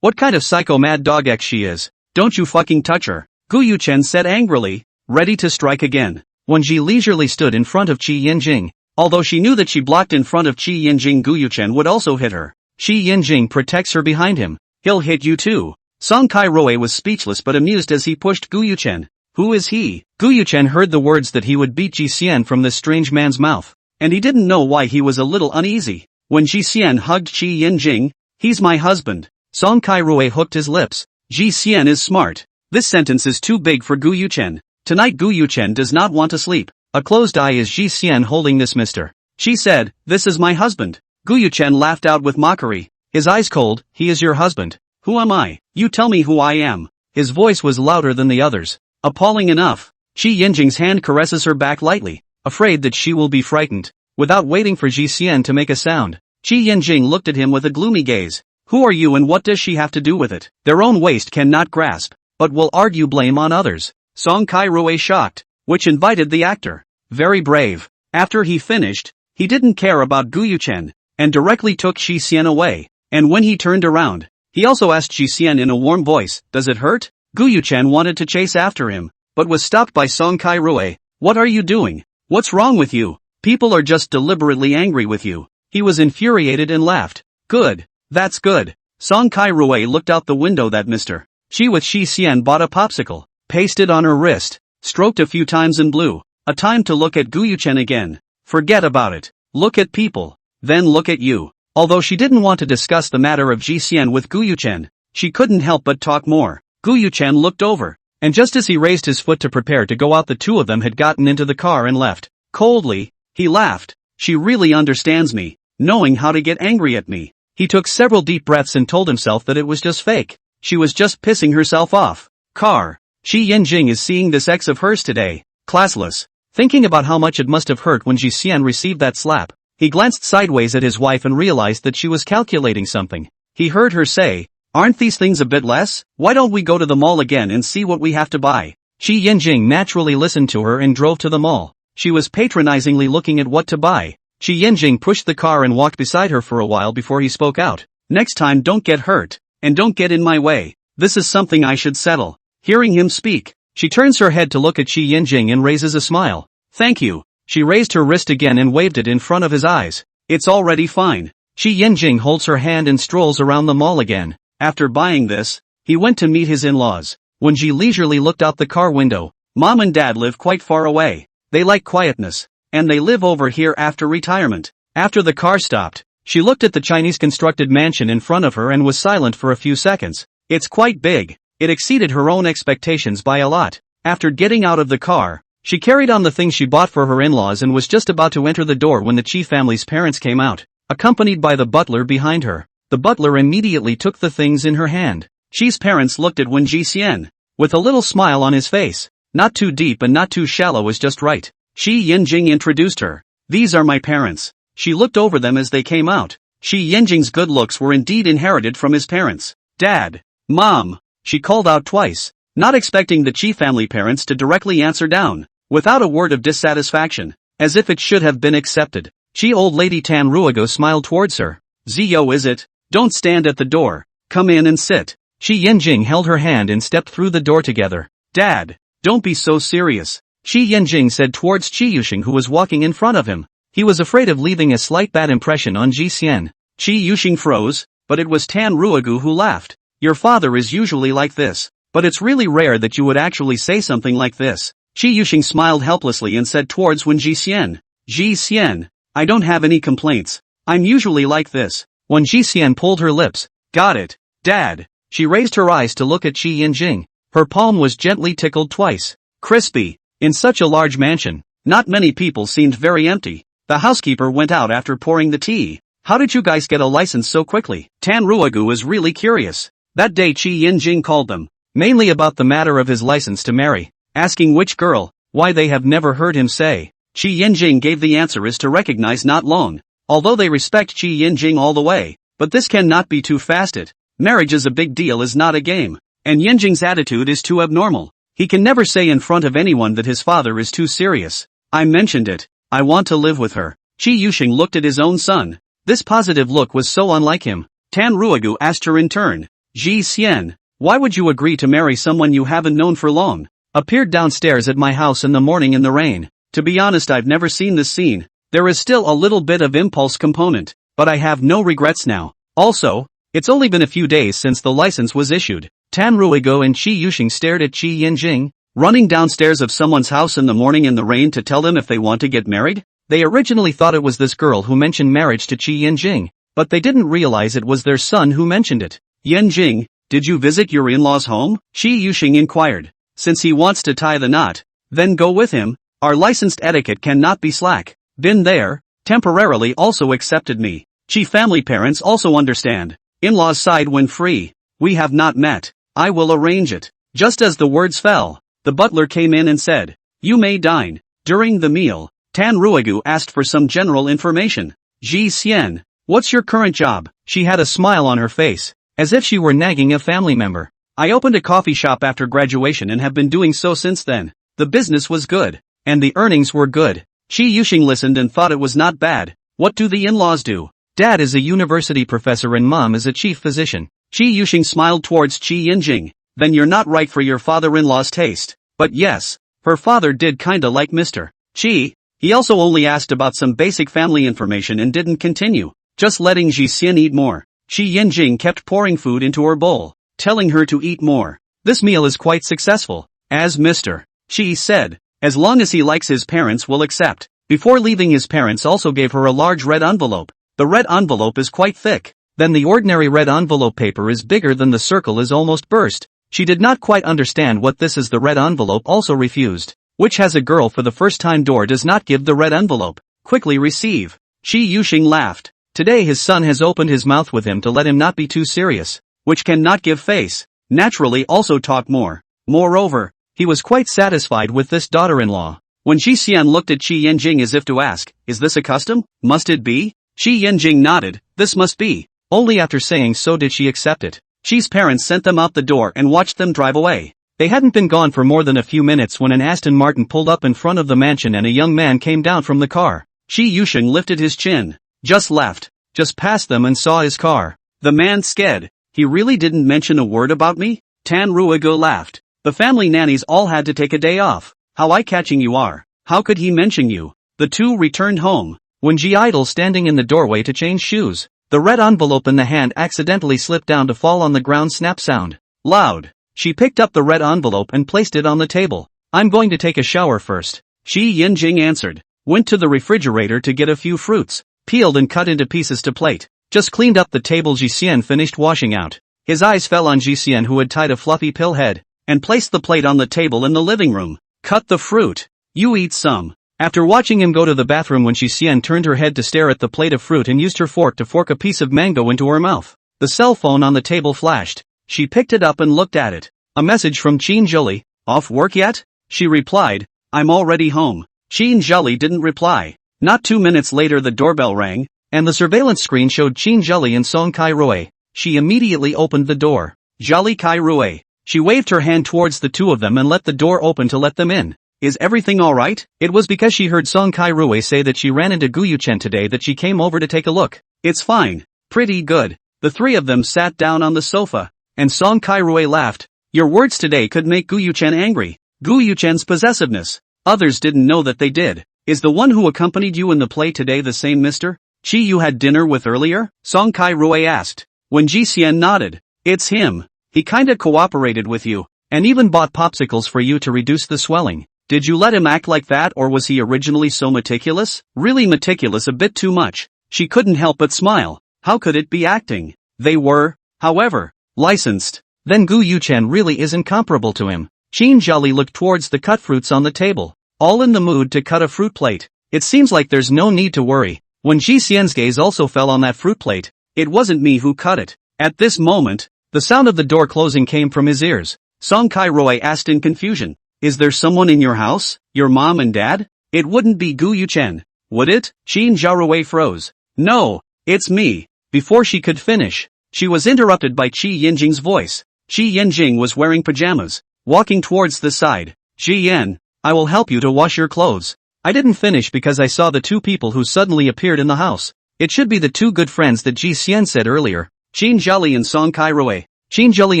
What kind of psycho mad dog X she is? Don't you fucking touch her. Gu Yuchen said angrily, ready to strike again. When Ji leisurely stood in front of Qi Yinjing, although she knew that she blocked in front of Qi Yinjing, Gu Yuchen would also hit her. Qi Yinjing protects her behind him. He'll hit you too. Song Kai-rui was speechless but amused as he pushed Gu Yuchen. Who is he? Gu Yuchen heard the words that he would beat Ji Xian from this strange man's mouth, and he didn't know why he was a little uneasy. When Ji Xian hugged Qi Yinjing, he's my husband. Song Kai-rui hooked his lips. Ji Xian is smart. This sentence is too big for Gu Yuchen. Tonight Gu Yuchen does not want to sleep. A closed eye is Ji Xian holding this Mr. She said, this is my husband. Gu Yuchen laughed out with mockery. His eyes cold, he is your husband. Who am I? You tell me who I am. His voice was louder than the others. Appalling enough. Qi Yinjing's hand caresses her back lightly, afraid that she will be frightened. Without waiting for Ji Xian to make a sound, Qi Yinjing looked at him with a gloomy gaze. Who are you and what does she have to do with it? Their own waist cannot grasp, but will argue blame on others. Song Kai-rui shocked, which invited the actor. Very brave. After he finished, he didn't care about Gu Yuchen, and directly took Ji Xian away. And when he turned around, he also asked Ji Xian in a warm voice, does it hurt? Gu Yuchen wanted to chase after him, but was stopped by Song Kai-rui. What are you doing? What's wrong with you? People are just deliberately angry with you. He was infuriated and laughed. Good. That's good. Song Kai-rui looked out the window that Mr. She with Ji Xian bought a popsicle, pasted on her wrist, stroked a few times and blew. A time to look at Gu Yuchen again. Forget about it. Look at people. Then look at you. Although she didn't want to discuss the matter of Ji Xian with Gu Yuchen, she couldn't help but talk more. Gu Yuchen looked over, and just as he raised his foot to prepare to go out, the two of them had gotten into the car and left. Coldly, he laughed. She really understands me, knowing how to get angry at me. He took several deep breaths and told himself that it was just fake. She was just pissing herself off. Car. Qi Yinjing is seeing this ex of hers today. Classless. Thinking about how much it must have hurt when Ji Xian received that slap, he glanced sideways at his wife and realized that she was calculating something. He heard her say, aren't these things a bit less? Why don't we go to the mall again and see what we have to buy? Qi Yinjing naturally listened to her and drove to the mall. She was patronizingly looking at what to buy. Qi Yinjing pushed the car and walked beside her for a while before he spoke out. Next time don't get hurt, and don't get in my way. This is something I should settle. Hearing him speak, she turns her head to look at Qi Yinjing and raises a smile. Thank you. She raised her wrist again and waved it in front of his eyes. It's already fine. Qi Yinjing holds her hand and strolls around the mall again. After buying this, he went to meet his in-laws. When Ji leisurely looked out the car window, Mom and Dad live quite far away. They like quietness, and they live over here after retirement. After the car stopped, she looked at the Chinese-constructed mansion in front of her and was silent for a few seconds. It's quite big. It exceeded her own expectations by a lot. After getting out of the car, she carried on the things she bought for her in-laws and was just about to enter the door when the Qi family's parents came out, accompanied by the butler behind her. The butler immediately took the things in her hand. Chi's parents looked at Wen Jixian with a little smile on his face. Not too deep and not too shallow is just right. Shi Yinjing introduced her. These are my parents. She looked over them as they came out. Shi Yinjing's good looks were indeed inherited from his parents. Dad. Mom. She called out twice, not expecting the Chi family parents to directly answer down, without a word of dissatisfaction, as if it should have been accepted. Chi old lady Tan Ruigo smiled towards her. Zio is it? Don't stand at the door. Come in and sit. Shi Yinjing held her hand and stepped through the door together. Dad. Don't be so serious. Shi Yinjing said towards Chi Yushing who was walking in front of him. He was afraid of leaving a slight bad impression on Ji Xian. Chi Yushing froze, but it was Tan Ruigu who laughed. Your father is usually like this, but it's really rare that you would actually say something like this. Chi Yushing smiled helplessly and said towards Wen Jixian. Jixian, I don't have any complaints. I'm usually like this. Wen Jixian pulled her lips. Got it, Dad. She raised her eyes to look at Chi Yinjing. Her palm was gently tickled twice. Crispy. In such a large mansion, not many people seemed very empty. The housekeeper went out after pouring the tea. How did you guys get a license so quickly? Tan Ruigu was really curious. That day Chi Yinjing called them, mainly about the matter of his license to marry, asking which girl, why they have never heard him say. Chi Yinjing gave the answer is to recognize not long, although they respect Chi Yinjing all the way, but this cannot be too fasted. Marriage is a big deal is not a game, and Yinjing's attitude is too abnormal. He can never say in front of anyone that his father is too serious. I mentioned it. I want to live with her. Chi Yushing looked at his own son. This positive look was so unlike him. Tan Ruigu asked her in turn. Ji Xian, why would you agree to marry someone you haven't known for long? Appeared downstairs at my house in the morning in the rain. To be honest, I've never seen this scene. There is still a little bit of impulse component, but I have no regrets now. Also, it's only been a few days since the license was issued. Tan Ruigo and Chi Yushing stared at Chi Yinjing, running downstairs of someone's house in the morning in the rain to tell them if they want to get married? They originally thought it was this girl who mentioned marriage to Chi Yinjing, but they didn't realize it was their son who mentioned it. Yinjing, did you visit your in-laws' home? Chi Yushing inquired. Since he wants to tie the knot, then go with him. Our licensed etiquette cannot be slack. Been there, temporarily also accepted me. Chi family parents also understand. In-laws side when free. We have not met. I will arrange it. Just as the words fell, the butler came in and said, you may dine. During the meal, Tan Ruigu asked for some general information. Ji Xian, what's your current job? She had a smile on her face, as if she were nagging a family member. I opened a coffee shop after graduation and have been doing so since then. The business was good, and the earnings were good. Chi Yushing listened and thought it was not bad. What do the in-laws do? Dad is a university professor and mom is a chief physician. Chi Yushing smiled towards Chi Yinjing. Then you're not right for your father-in-law's taste. But yes, her father did kinda like Mr. Chi. He also only asked about some basic family information and didn't continue, just letting Ji Xian eat more. Chi Yinjing kept pouring food into her bowl, telling her to eat more. This meal is quite successful, as Mr. Chi said, as long as he likes his parents will accept. Before leaving his parents also gave her a large red envelope. The red envelope is quite thick. Then the ordinary red envelope paper is bigger than the circle is almost burst. She did not quite understand what this is. The red envelope also refused. Which has a girl for the first time door does not give the red envelope. Quickly receive. Chi Yushing laughed. Today his son has opened his mouth with him to let him not be too serious. Which cannot give face. Naturally also talk more. Moreover, he was quite satisfied with this daughter-in-law. When Ji Xian looked at Chi Yinjing as if to ask, is this a custom? Must it be? Chi Yinjing nodded. This must be. Only after saying so did she accept it. Chi's parents sent them out the door and watched them drive away. They hadn't been gone for more than a few minutes when an Aston Martin pulled up in front of the mansion and a young man came down from the car. Chi Yushing lifted his chin. Just left. Just passed them and saw his car. The man scared. He really didn't mention a word about me? Tan Ruigo laughed. The family nannies all had to take a day off. How eye-catching you are. How could he mention you? The two returned home. When Ji idle standing in the doorway to change shoes, the red envelope in the hand accidentally slipped down to fall on the ground. Snap sound. Loud. She picked up the red envelope and placed it on the table. I'm going to take a shower first. Chi Yinjing answered. Went to the refrigerator to get a few fruits, peeled and cut into pieces to plate. Just cleaned up the table. Ji Xian finished washing out. His eyes fell on Ji Xian who had tied a fluffy pill head, and placed the plate on the table in the living room. Cut the fruit. You eat some. After watching him go to the bathroom when Ji Xian turned her head to stare at the plate of fruit and used her fork to fork a piece of mango into her mouth. The cell phone on the table flashed. She picked it up and looked at it. A message from Qin Zhili. Off work yet? She replied, I'm already home. Qin Zhili didn't reply. Not 2 minutes later the doorbell rang, and the surveillance screen showed Qin Zhili and Song Kai-rui. She immediately opened the door. Zhili Kai-rui. She waved her hand towards the two of them and let the door open to let them in. Is everything alright? It was because she heard Song Kai-rui say that she ran into Gu Yuchen today that she came over to take a look. It's fine. Pretty good. The three of them sat down on the sofa, and Song Kai-rui laughed. Your words today could make Gu Yuchen angry. Gu Yuchen's possessiveness. Others didn't know that they did. Is the one who accompanied you in the play today the same Mr. Chi you had dinner with earlier? Song Kai-rui asked. When Ji Xian nodded. It's him. He kinda cooperated with you, and even bought popsicles for you to reduce the swelling. Did you let him act like that, or was he originally so meticulous? Really meticulous, a bit too much. She couldn't help but smile. How could it be acting? They were, however, licensed. Then Gu Yuchen really isn't comparable to him. Qin Zhili looked towards the cut fruits on the table. All in the mood to cut a fruit plate. It seems like there's no need to worry. When Ji Xian's gaze also fell on that fruit plate, it wasn't me who cut it. At this moment, the sound of the door closing came from his ears. Song Kai-rui asked in confusion. Is there someone in your house? Your mom and dad? It wouldn't be Gu Yuchen, would it? Qin Zhili froze. No, it's me. Before she could finish, she was interrupted by Qi Yinjing's voice. Qi Yinjing was wearing pajamas, walking towards the side. Ji Yan, I will help you to wash your clothes. I didn't finish because I saw the two people who suddenly appeared in the house. It should be the two good friends that Ji Xian said earlier. Qin Zhili and Song Kai-rui. Qin Zhili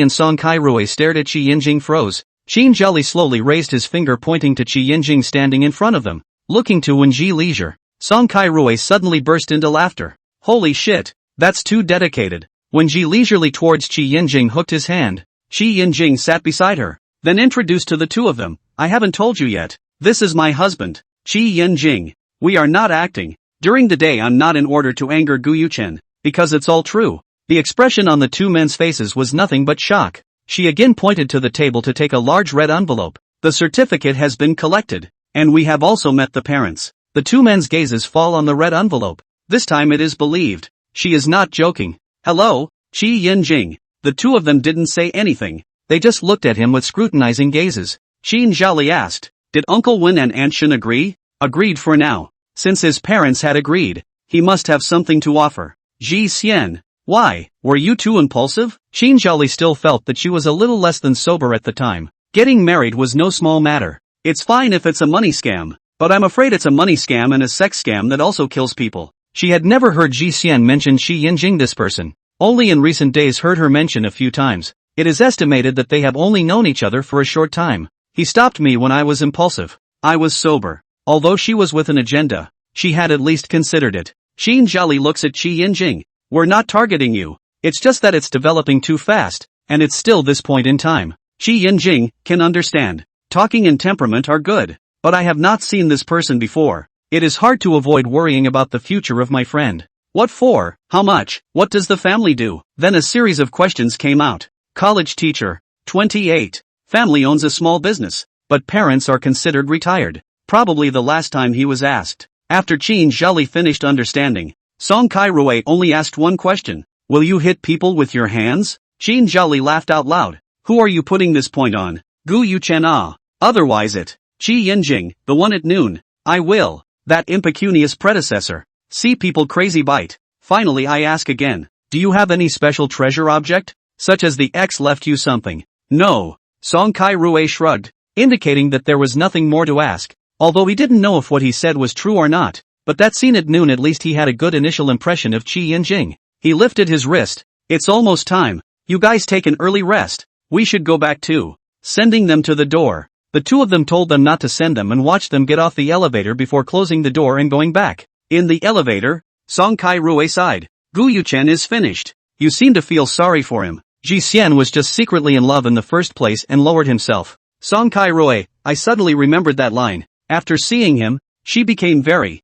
and Song Kai-rui stared at Qi Yinjing froze. Qin Zhili slowly raised his finger pointing to Qi Yinjing standing in front of them, looking to Wen Ji leisure. Song Kai-rui suddenly burst into laughter. Holy shit, that's too dedicated. Wen Ji leisurely towards Qi Yinjing hooked his hand. Qi Yinjing sat beside her, then introduced to the two of them. I haven't told you yet. This is my husband, Qi Yinjing. We are not acting. During the day I'm not in order to anger Gu Yuchen, because it's all true. The expression on the two men's faces was nothing but shock. She again pointed to the table to take a large red envelope. The certificate has been collected, and we have also met the parents. The two men's gazes fall on the red envelope. This time it is believed. She is not joking. Hello, Qi Yinjing. The two of them didn't say anything. They just looked at him with scrutinizing gazes. Qin Zhili asked, did Uncle Wen and Aunt Shen agree? Agreed for now. Since his parents had agreed, he must have something to offer. Ji Xian. Why, were you too impulsive? Qin Zhili still felt that she was a little less than sober at the time. Getting married was no small matter. It's fine if it's a money scam, but I'm afraid it's a money scam and a sex scam that also kills people. She had never heard Ji Xian mention Qi Yinjing, this person. Only in recent days heard her mention a few times. It is estimated that they have only known each other for a short time. He stopped me when I was impulsive. I was sober. Although she was with an agenda, she had at least considered it. Qin Zhili looks at Qi Yinjing. We're not targeting you. It's just that it's developing too fast, and it's still this point in time. Qi Yinjing can understand. Talking and temperament are good, but I have not seen this person before. It is hard to avoid worrying about the future of my friend. What for? How much? What does the family do? Then a series of questions came out. College teacher, 28. Family owns a small business, but parents are considered retired. Probably the last time he was asked. After Qin Zhili finished understanding, Song Kai-rui only asked one question. Will you hit people with your hands? Qin Zhili laughed out loud. Who are you putting this point on? Gu Yuchen ah. Otherwise it. Qi Yinjing, the one at noon. I will. That impecunious predecessor. See people crazy bite. Finally I ask again. Do you have any special treasure object? Such as the ex left you something? No. Song Kai-rui shrugged, indicating that there was nothing more to ask. Although he didn't know if what he said was true or not. But that scene at noon, at least he had a good initial impression of Qi Yinjing. He lifted his wrist. It's almost time. You guys take an early rest. We should go back too. Sending them to the door. The two of them told them not to send them and watched them get off the elevator before closing the door and going back. In the elevator, Song Kai-rui sighed. Gu Yuchen is finished. You seem to feel sorry for him. Ji Xian was just secretly in love in the first place and lowered himself. Song Kai-rui, I suddenly remembered that line. After seeing him, she became very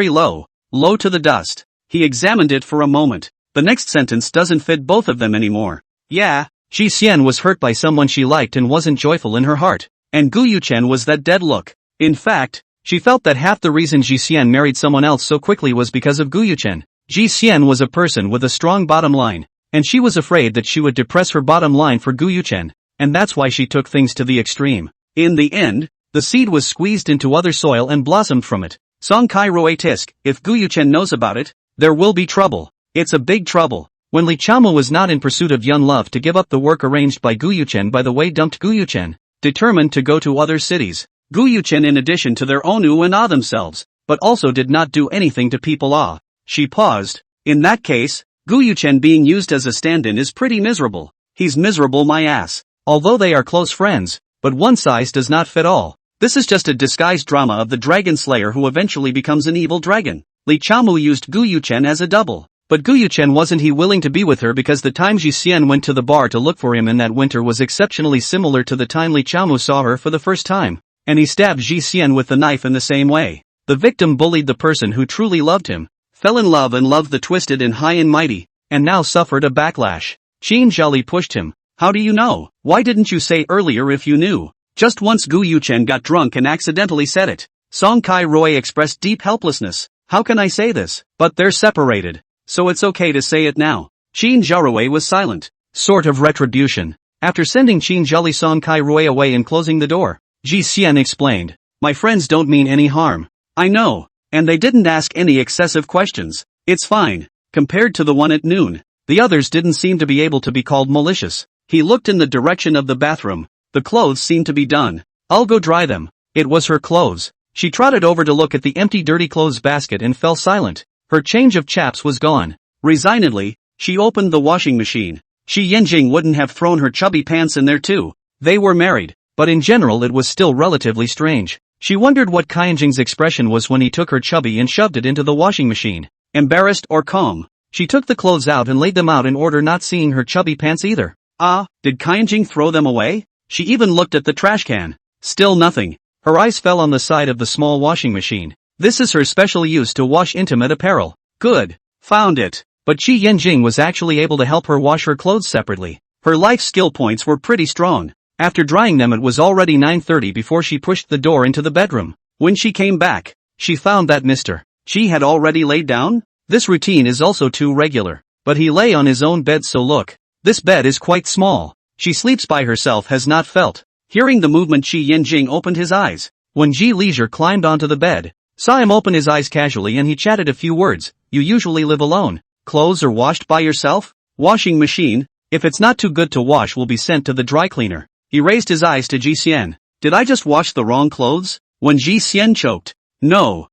low to the dust. He examined it for a moment. The next sentence doesn't fit both of them anymore. Yeah, Ji Xian was hurt by someone she liked and wasn't joyful in her heart. And Gu Yuchen was that dead look. In fact, she felt that half the reason Ji Xian married someone else so quickly was because of Gu Yuchen. Ji Xian was a person with a strong bottom line. and she was afraid that she would depress her bottom line for Gu Yuchen, and that's why she took things to the extreme. In the end, the seed was squeezed into other soil and blossomed from it. Song Kai Roe Tisk, if Gu Yuchen knows about it, there will be trouble. It's a big trouble. When Li Chaomu was not in pursuit of Yun Love to give up the work arranged by Gu Yuchen by the way dumped Gu Yuchen, determined to go to other cities. Gu Yuchen in addition to their own and ah themselves, but also did not do anything to people ah. She paused. In that case, Gu Yuchen being used as a stand-in is pretty miserable. He's miserable my ass. Although they are close friends, but one size does not fit all. This is just a disguised drama of the dragon slayer who eventually becomes an evil dragon. Li Chaomu used Gu Yuchen as a double. But Gu Yuchen wasn't he willing to be with her because the time Ji Xian went to the bar to look for him in that winter was exceptionally similar to the time Li Chaomu saw her for the first time, and he stabbed Ji Xian with the knife in the same way. The victim bullied the person who truly loved him, fell in love and loved the twisted and high and mighty, and now suffered a backlash. Qin Zhali pushed him. How do you know? Why didn't you say earlier if you knew? Just once Gu Yuchen got drunk and accidentally said it. Song Kai Roy expressed deep helplessness. How can I say this? But they're separated. So it's okay to say it now. Qin Zhaorui was silent. Sort of retribution. After sending Qin Zhali Song Kai Roy away and closing the door, Ji Xian explained. My friends don't mean any harm. I know. And they didn't ask any excessive questions. It's fine. Compared to the one at noon, the others didn't seem to be able to be called malicious. He looked in the direction of the bathroom. The clothes seemed to be done. I'll go dry them. It was her clothes. She trotted over to look at the empty dirty clothes basket and fell silent. Her change of chaps was gone. Resignedly, she opened the washing machine. Shi Yanjing wouldn't have thrown her chubby pants in there too. They were married, but in general it was still relatively strange. She wondered what Kainjing's expression was when he took her chubby and shoved it into the washing machine. Embarrassed or calm? She took the clothes out and laid them out in order, not seeing her chubby pants either. Ah, did Kainjing throw them away? She even looked at the trash can. Still nothing. Her eyes fell on the side of the small washing machine. This is her special use to wash intimate apparel. Good. Found it. But Qi Yanjing was actually able to help her wash her clothes separately. Her life skill points were pretty strong. After drying them it was already 9:30 before she pushed the door into the bedroom. When she came back, she found that Mr. Qi had already laid down. This routine is also too regular. But he lay on his own bed, so look. This bed is quite small. She sleeps by herself, has not felt. Hearing the movement, Qi Yanjing opened his eyes. When Ji Leisure climbed onto the bed, saw him open his eyes casually, and he chatted a few words. You usually live alone. Clothes are washed by yourself? Washing machine, if it's not too good to wash, will be sent to the dry cleaner. He raised his eyes to Ji Xian. Did I just wash the wrong clothes? When Ji Xian choked. No,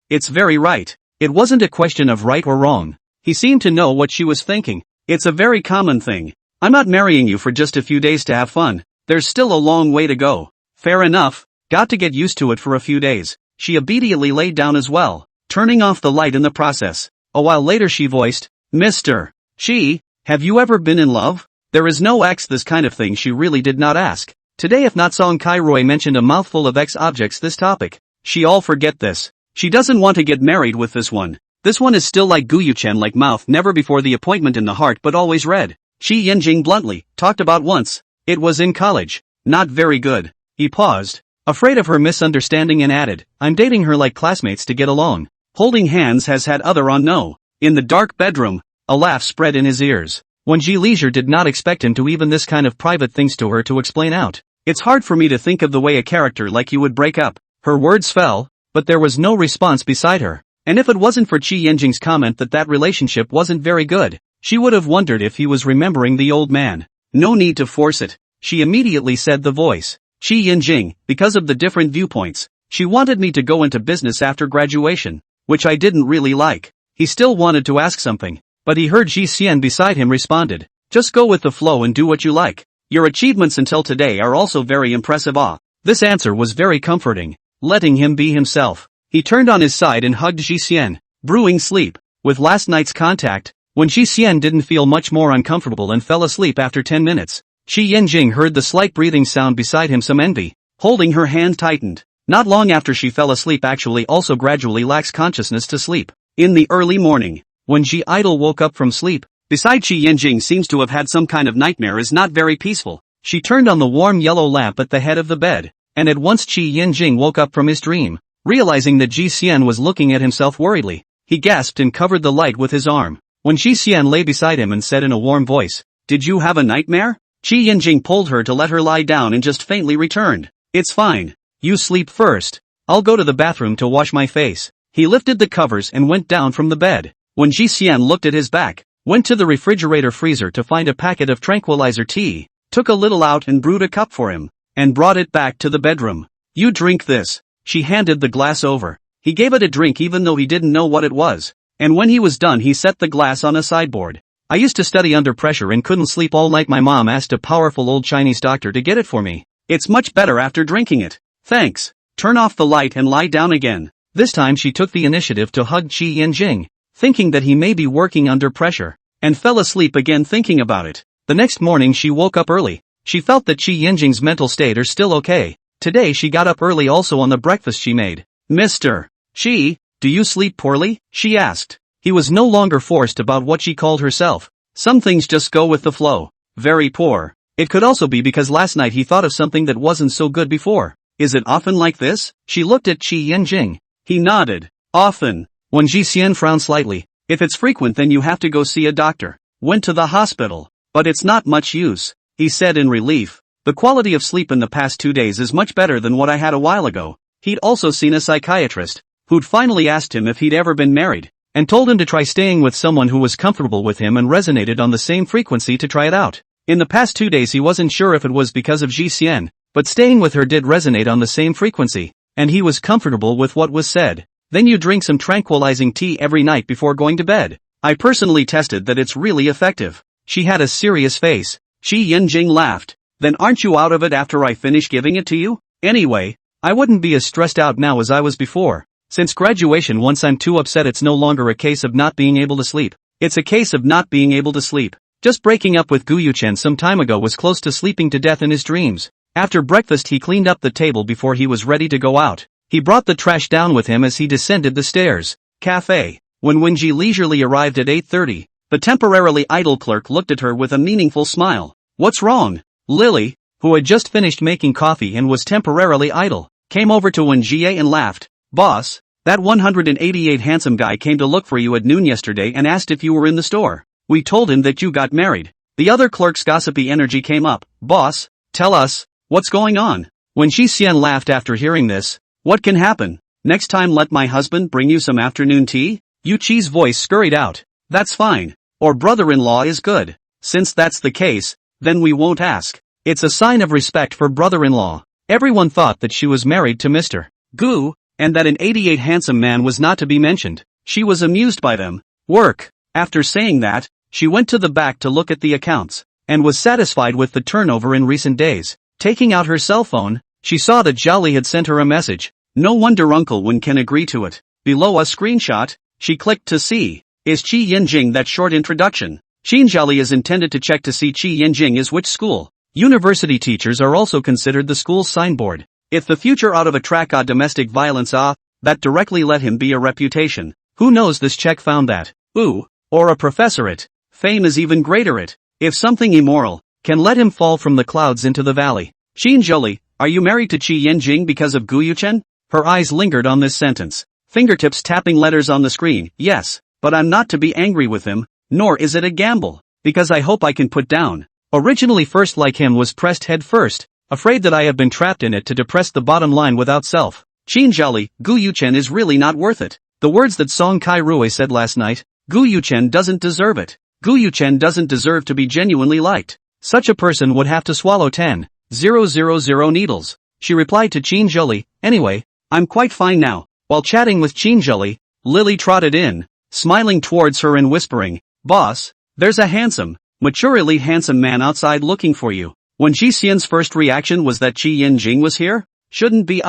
it's very right. It wasn't a question of right or wrong. He seemed to know what she was thinking. It's a very common thing. I'm not marrying you for just a few days to have fun. There's still a long way to go. Fair enough. Got to get used to it for a few days. She obediently laid down as well, turning off the light in the process. A while later she voiced, Mr. Qi, have you ever been in love? There is no X. This kind of thing she really did not ask. Today, if not Song Kai Roy mentioned a mouthful of X objects this topic. She all forget this. She doesn't want to get married with this one. This one is still like Gu Yuchen, like mouth never before the appointment in the heart but always read. Qi Yanjing bluntly, talked about once. It was in college. Not very good. He paused, afraid of her misunderstanding, and added, I'm dating her like classmates to get along. Holding hands has had other on no. In the dark bedroom, a laugh spread in his ears. When Ji Leisure did not expect him to even this kind of private things to her to explain out. It's hard for me to think of the way a character like you would break up. Her words fell, but there was no response beside her. And if it wasn't for Qi Yanjing's comment that relationship wasn't very good, she would have wondered if he was remembering the old man. No need to force it, she immediately said the voice. Qi Yanjing, because of the different viewpoints, she wanted me to go into business after graduation, which I didn't really like. He still wanted to ask something, but he heard Ji Xian beside him responded, just go with the flow and do what you like. Your achievements until today are also very impressive. This answer was very comforting, letting him be himself. He turned on his side and hugged Ji Xian, brewing sleep. With last night's contact, when Ji Xian didn't feel much more uncomfortable and fell asleep after 10 minutes, Qi Yanjing heard the slight breathing sound beside him. Some envy. Holding her hand tightened. Not long after she fell asleep, actually also gradually lacks consciousness to sleep. In the early morning, when Ji Idol woke up from sleep, beside Qi Yanjing seems to have had some kind of nightmare, is not very peaceful. She turned on the warm yellow lamp at the head of the bed, and at once Qi Yanjing woke up from his dream. Realizing that Ji Xian was looking at himself worriedly, he gasped and covered the light with his arm. When Ji Xian lay beside him and said in a warm voice, "Did you have a nightmare?" Qi Yinjing pulled her to let her lie down and just faintly returned, "It's fine. You sleep first. I'll go to the bathroom to wash my face." He lifted the covers and went down from the bed. When Ji Xian looked at his back, went to the refrigerator freezer to find a packet of tranquilizer tea, took a little out and brewed a cup for him, and brought it back to the bedroom. "You drink this." She handed the glass over. He gave it a drink even though he didn't know what it was, and when he was done he set the glass on a sideboard. "I used to study under pressure and couldn't sleep all night. My mom asked a powerful old Chinese doctor to get it for me. It's much better after drinking it. Thanks. Turn off the light and lie down again." This time she took the initiative to hug Qi Yinjing, thinking that he may be working under pressure, and fell asleep again thinking about it. The next morning she woke up early. She felt that Qi Yinjing's mental state are still okay. Today she got up early also on the breakfast she made. "Mr. Qi, do you sleep poorly?" she asked. He was no longer forced about what she called herself. "Some things just go with the flow." "Very poor." It could also be because last night he thought of something that wasn't so good before. "Is it often like this?" She looked at Qi Yinjing. He nodded. "Often." When Ji Xian frowned slightly, "If it's frequent then you have to go see a doctor." "Went to the hospital. But it's not much use," he said in relief. "The quality of sleep in the past 2 days is much better than what I had a while ago." He'd also seen a psychiatrist, who'd finally asked him if he'd ever been married, and told him to try staying with someone who was comfortable with him and resonated on the same frequency to try it out. In the past 2 days he wasn't sure if it was because of Ji Xian, but staying with her did resonate on the same frequency, and he was comfortable with what was said. "Then you drink some tranquilizing tea every night before going to bed. I personally tested that it's really effective." She had a serious face. Qi Yinjing laughed. "Then aren't you out of it after I finish giving it to you? Anyway, I wouldn't be as stressed out now as I was before. Since graduation once I'm too upset it's no longer a case of not being able to sleep. It's a case of not being able to sleep. Just breaking up with Gu Yuchen some time ago was close to sleeping to death in his dreams." After breakfast he cleaned up the table before he was ready to go out. He brought the trash down with him as he descended the stairs. Cafe. When Wenji leisurely arrived at 8:30, the temporarily idle clerk looked at her with a meaningful smile. "What's wrong?" Lily, who had just finished making coffee and was temporarily idle, came over to Wenjie and laughed. "Boss, that 188 handsome guy came to look for you at noon yesterday and asked if you were in the store. We told him that you got married." The other clerk's gossipy energy came up. "Boss, tell us, what's going on?" When Ji Xian laughed after hearing this, "What can happen? Next time let my husband bring you some afternoon tea?" Yu Qi's voice scurried out. "That's fine. Or brother-in-law is good. Since that's the case, then we won't ask. It's a sign of respect for brother-in-law." Everyone thought that she was married to Mr. Gu, and that an 88 handsome man was not to be mentioned. She was amused by them. Work. After saying that, she went to the back to look at the accounts, and was satisfied with the turnover in recent days. Taking out her cell phone, she saw that Zhao Li had sent her a message. No wonder Uncle Wen can agree to it. Below a screenshot, she clicked to see. Is Qi Yinjing that short introduction? Qin Zhao Li is intended to check to see Qi Yinjing is which school. University teachers are also considered the school's signboard. If the future out of a track domestic violence that directly let him be a reputation. Who knows this check found that. Ooh, or a professorate. Fame is even greater it. If something immoral can let him fall from the clouds into the valley. Qin Zhou, are you married to Qi Yinjing because of Gu Yuchen? Her eyes lingered on this sentence. Fingertips tapping letters on the screen. Yes, but I'm not to be angry with him, nor is it a gamble, because I hope I can put down. Originally first like him was pressed head first, afraid that I have been trapped in it to depress the bottom line without self. Qin Zhao, Gu Yuchen is really not worth it. The words that Song Kai Rui said last night, Gu Yuchen doesn't deserve it. Gu Yuchen doesn't deserve to be genuinely liked. Such a person would have to swallow 10,000 needles. She replied to Qin Zhou, anyway, I'm quite fine now. While chatting with Qin Zhou, Lily trotted in, smiling towards her and whispering, Boss, there's a maturely handsome man outside looking for you. When Ji Xian's first reaction was that Qi Yinjing was here? Shouldn't be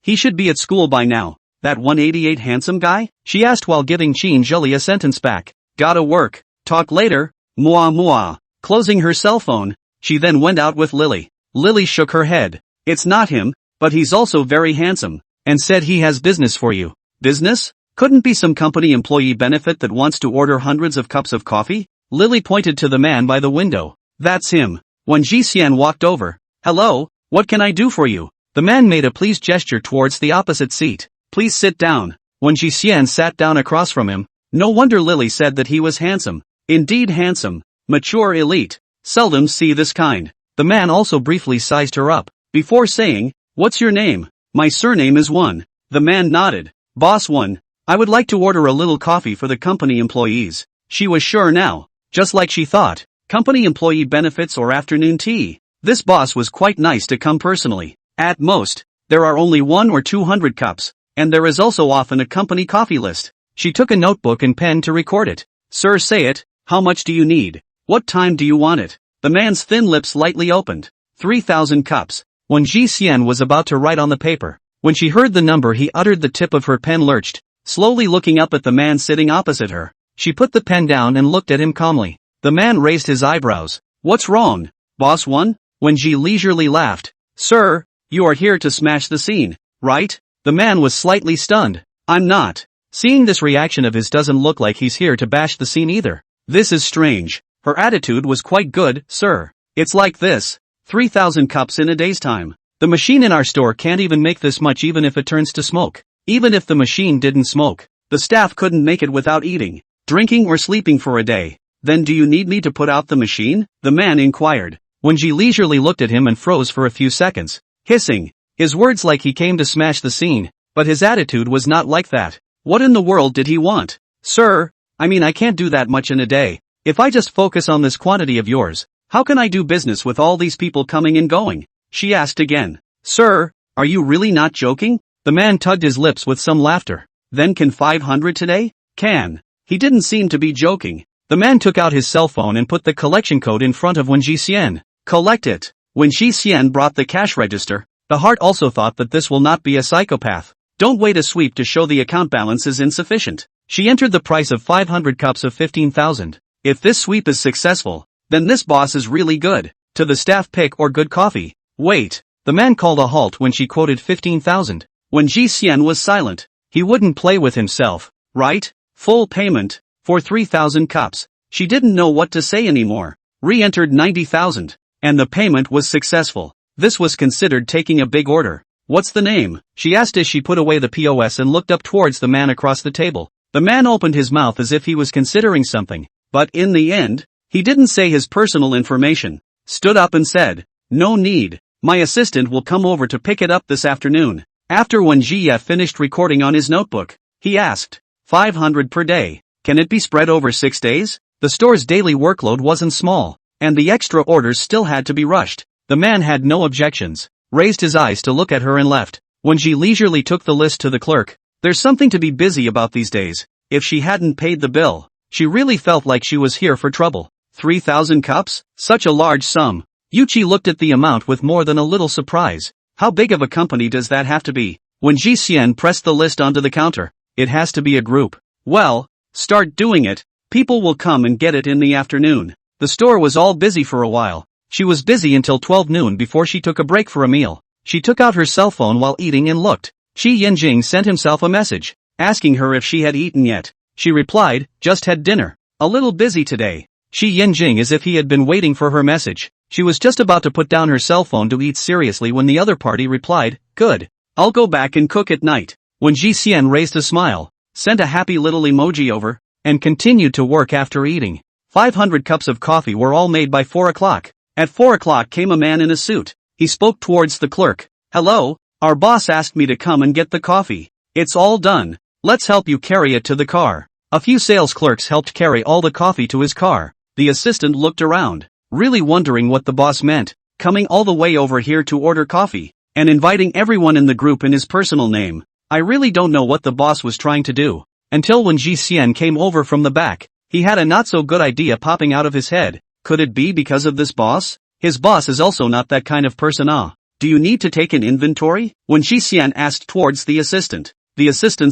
he should be at school by now. That 188 handsome guy? She asked while giving Qin Zhou a sentence back. Gotta work. Talk later. Mwah. Closing her cell phone, she then went out with Lily. Lily shook her head. It's not him, but he's also very handsome, and said he has business for you. Business? Couldn't be some company employee benefit that wants to order hundreds of cups of coffee? Lily pointed to the man by the window. That's him. When Ji Xian walked over, hello, what can I do for you? The man made a pleased gesture towards the opposite seat. Please sit down. When Ji Xian sat down across from him, No wonder Lily said that he was handsome. Indeed handsome. Mature elite. Seldom see this kind. The man also briefly sized her up, before saying, "What's your name?" "My surname is One." The man nodded. "Boss One, I would like to order a little coffee for the company employees." She was sure now. Just like she thought. Company employee benefits or afternoon tea. This boss was quite nice to come personally. At most, there are only 1 or 200 cups, and there is also often a company coffee list. She took a notebook and pen to record it. "Sir, say it. How much do you need? What time do you want it?" The man's thin lips lightly opened. 3,000 cups. When Ji Xian was about to write on the paper, when she heard the number he uttered, the tip of her pen lurched, slowly looking up at the man sitting opposite her. She put the pen down and looked at him calmly. The man raised his eyebrows. "What's wrong, Boss One?" When Ji leisurely laughed. "Sir, you are here to smash the scene, right?" The man was slightly stunned. "I'm not." Seeing this reaction of his, doesn't look like he's here to bash the scene either. This is strange. Her attitude was quite good. "Sir, it's like this. 3,000 cups in a day's time. The machine in our store can't even make this much even if it turns to smoke. Even if the machine didn't smoke, the staff couldn't make it without eating, drinking or sleeping for a day. Then do you need me to put out the machine?" the man inquired. When Ji leisurely looked at him and froze for a few seconds, hissing. His words like he came to smash the scene, but his attitude was not like that. What in the world did he want? "Sir, I mean, I can't do that much in a day. If I just focus on this quantity of yours, how can I do business with all these people coming and going?" she asked again. "Sir, are you really not joking?" The man tugged his lips with some laughter. "Then can 500 today?" "Can." He didn't seem to be joking. The man took out his cell phone and put the collection code in front of Wen Jixian. "Collect it." When Jixian brought the cash register, the heart also thought that this will not be a psychopath. "Don't wait a sweep to show the account balance is insufficient." She entered the price of 500 cups of 15,000. If this sweep is successful, then this boss is really good. To the staff pick or good coffee. Wait. The man called a halt when she quoted 15,000. When Ji Xian was silent, he wouldn't play with himself, right? Full payment, for 3,000 cups. She didn't know what to say anymore. Re-entered 90,000, and the payment was successful. This was considered taking a big order. "What's the name?" she asked as she put away the POS and looked up towards the man across the table. The man opened his mouth as if he was considering something. But in the end, he didn't say his personal information, stood up and said, "No need, my assistant will come over to pick it up this afternoon." After when Jia finished recording on his notebook, he asked, 500 per day, can it be spread over 6 days? The store's daily workload wasn't small, and the extra orders still had to be rushed. The man had no objections, raised his eyes to look at her and left. When Ji leisurely took the list to the clerk, "There's something to be busy about these days." If she hadn't paid the bill, she really felt like she was here for trouble. 3,000 cups? Such a large sum. Yuchi looked at the amount with more than a little surprise. How big of a company does that have to be? When Ji Xian pressed the list onto the counter, "It has to be a group." "Well, start doing it. People will come and get it in the afternoon." The store was all busy for a while. She was busy until 12 noon before she took a break for a meal. She took out her cell phone while eating and looked. Shi Yinjing sent himself a message, asking her if she had eaten yet. She replied, "Just had dinner. A little busy today." Shi Yinjing, as if he had been waiting for her message. She was just about to put down her cell phone to eat seriously when the other party replied, "Good. I'll go back and cook at night." When Ji Xian raised a smile, sent a happy little emoji over, and continued to work after eating. 500 cups of coffee were all made by 4 o'clock. At 4 o'clock came a man in a suit. He spoke towards the clerk. "Hello, our boss asked me to come and get the coffee. It's all done. Let's help you carry it to the car." A few sales clerks helped carry all the coffee to his car. The assistant looked around, really wondering what the boss meant, coming all the way over here to order coffee, and inviting everyone in the group in his personal name. I really don't know what the boss was trying to do. Until when Ji Xian came over from the back, he had a not so good idea popping out of his head. Could it be because of this boss? His boss is also not that kind of person. Do you need to take an inventory? When Ji Xian asked towards the assistant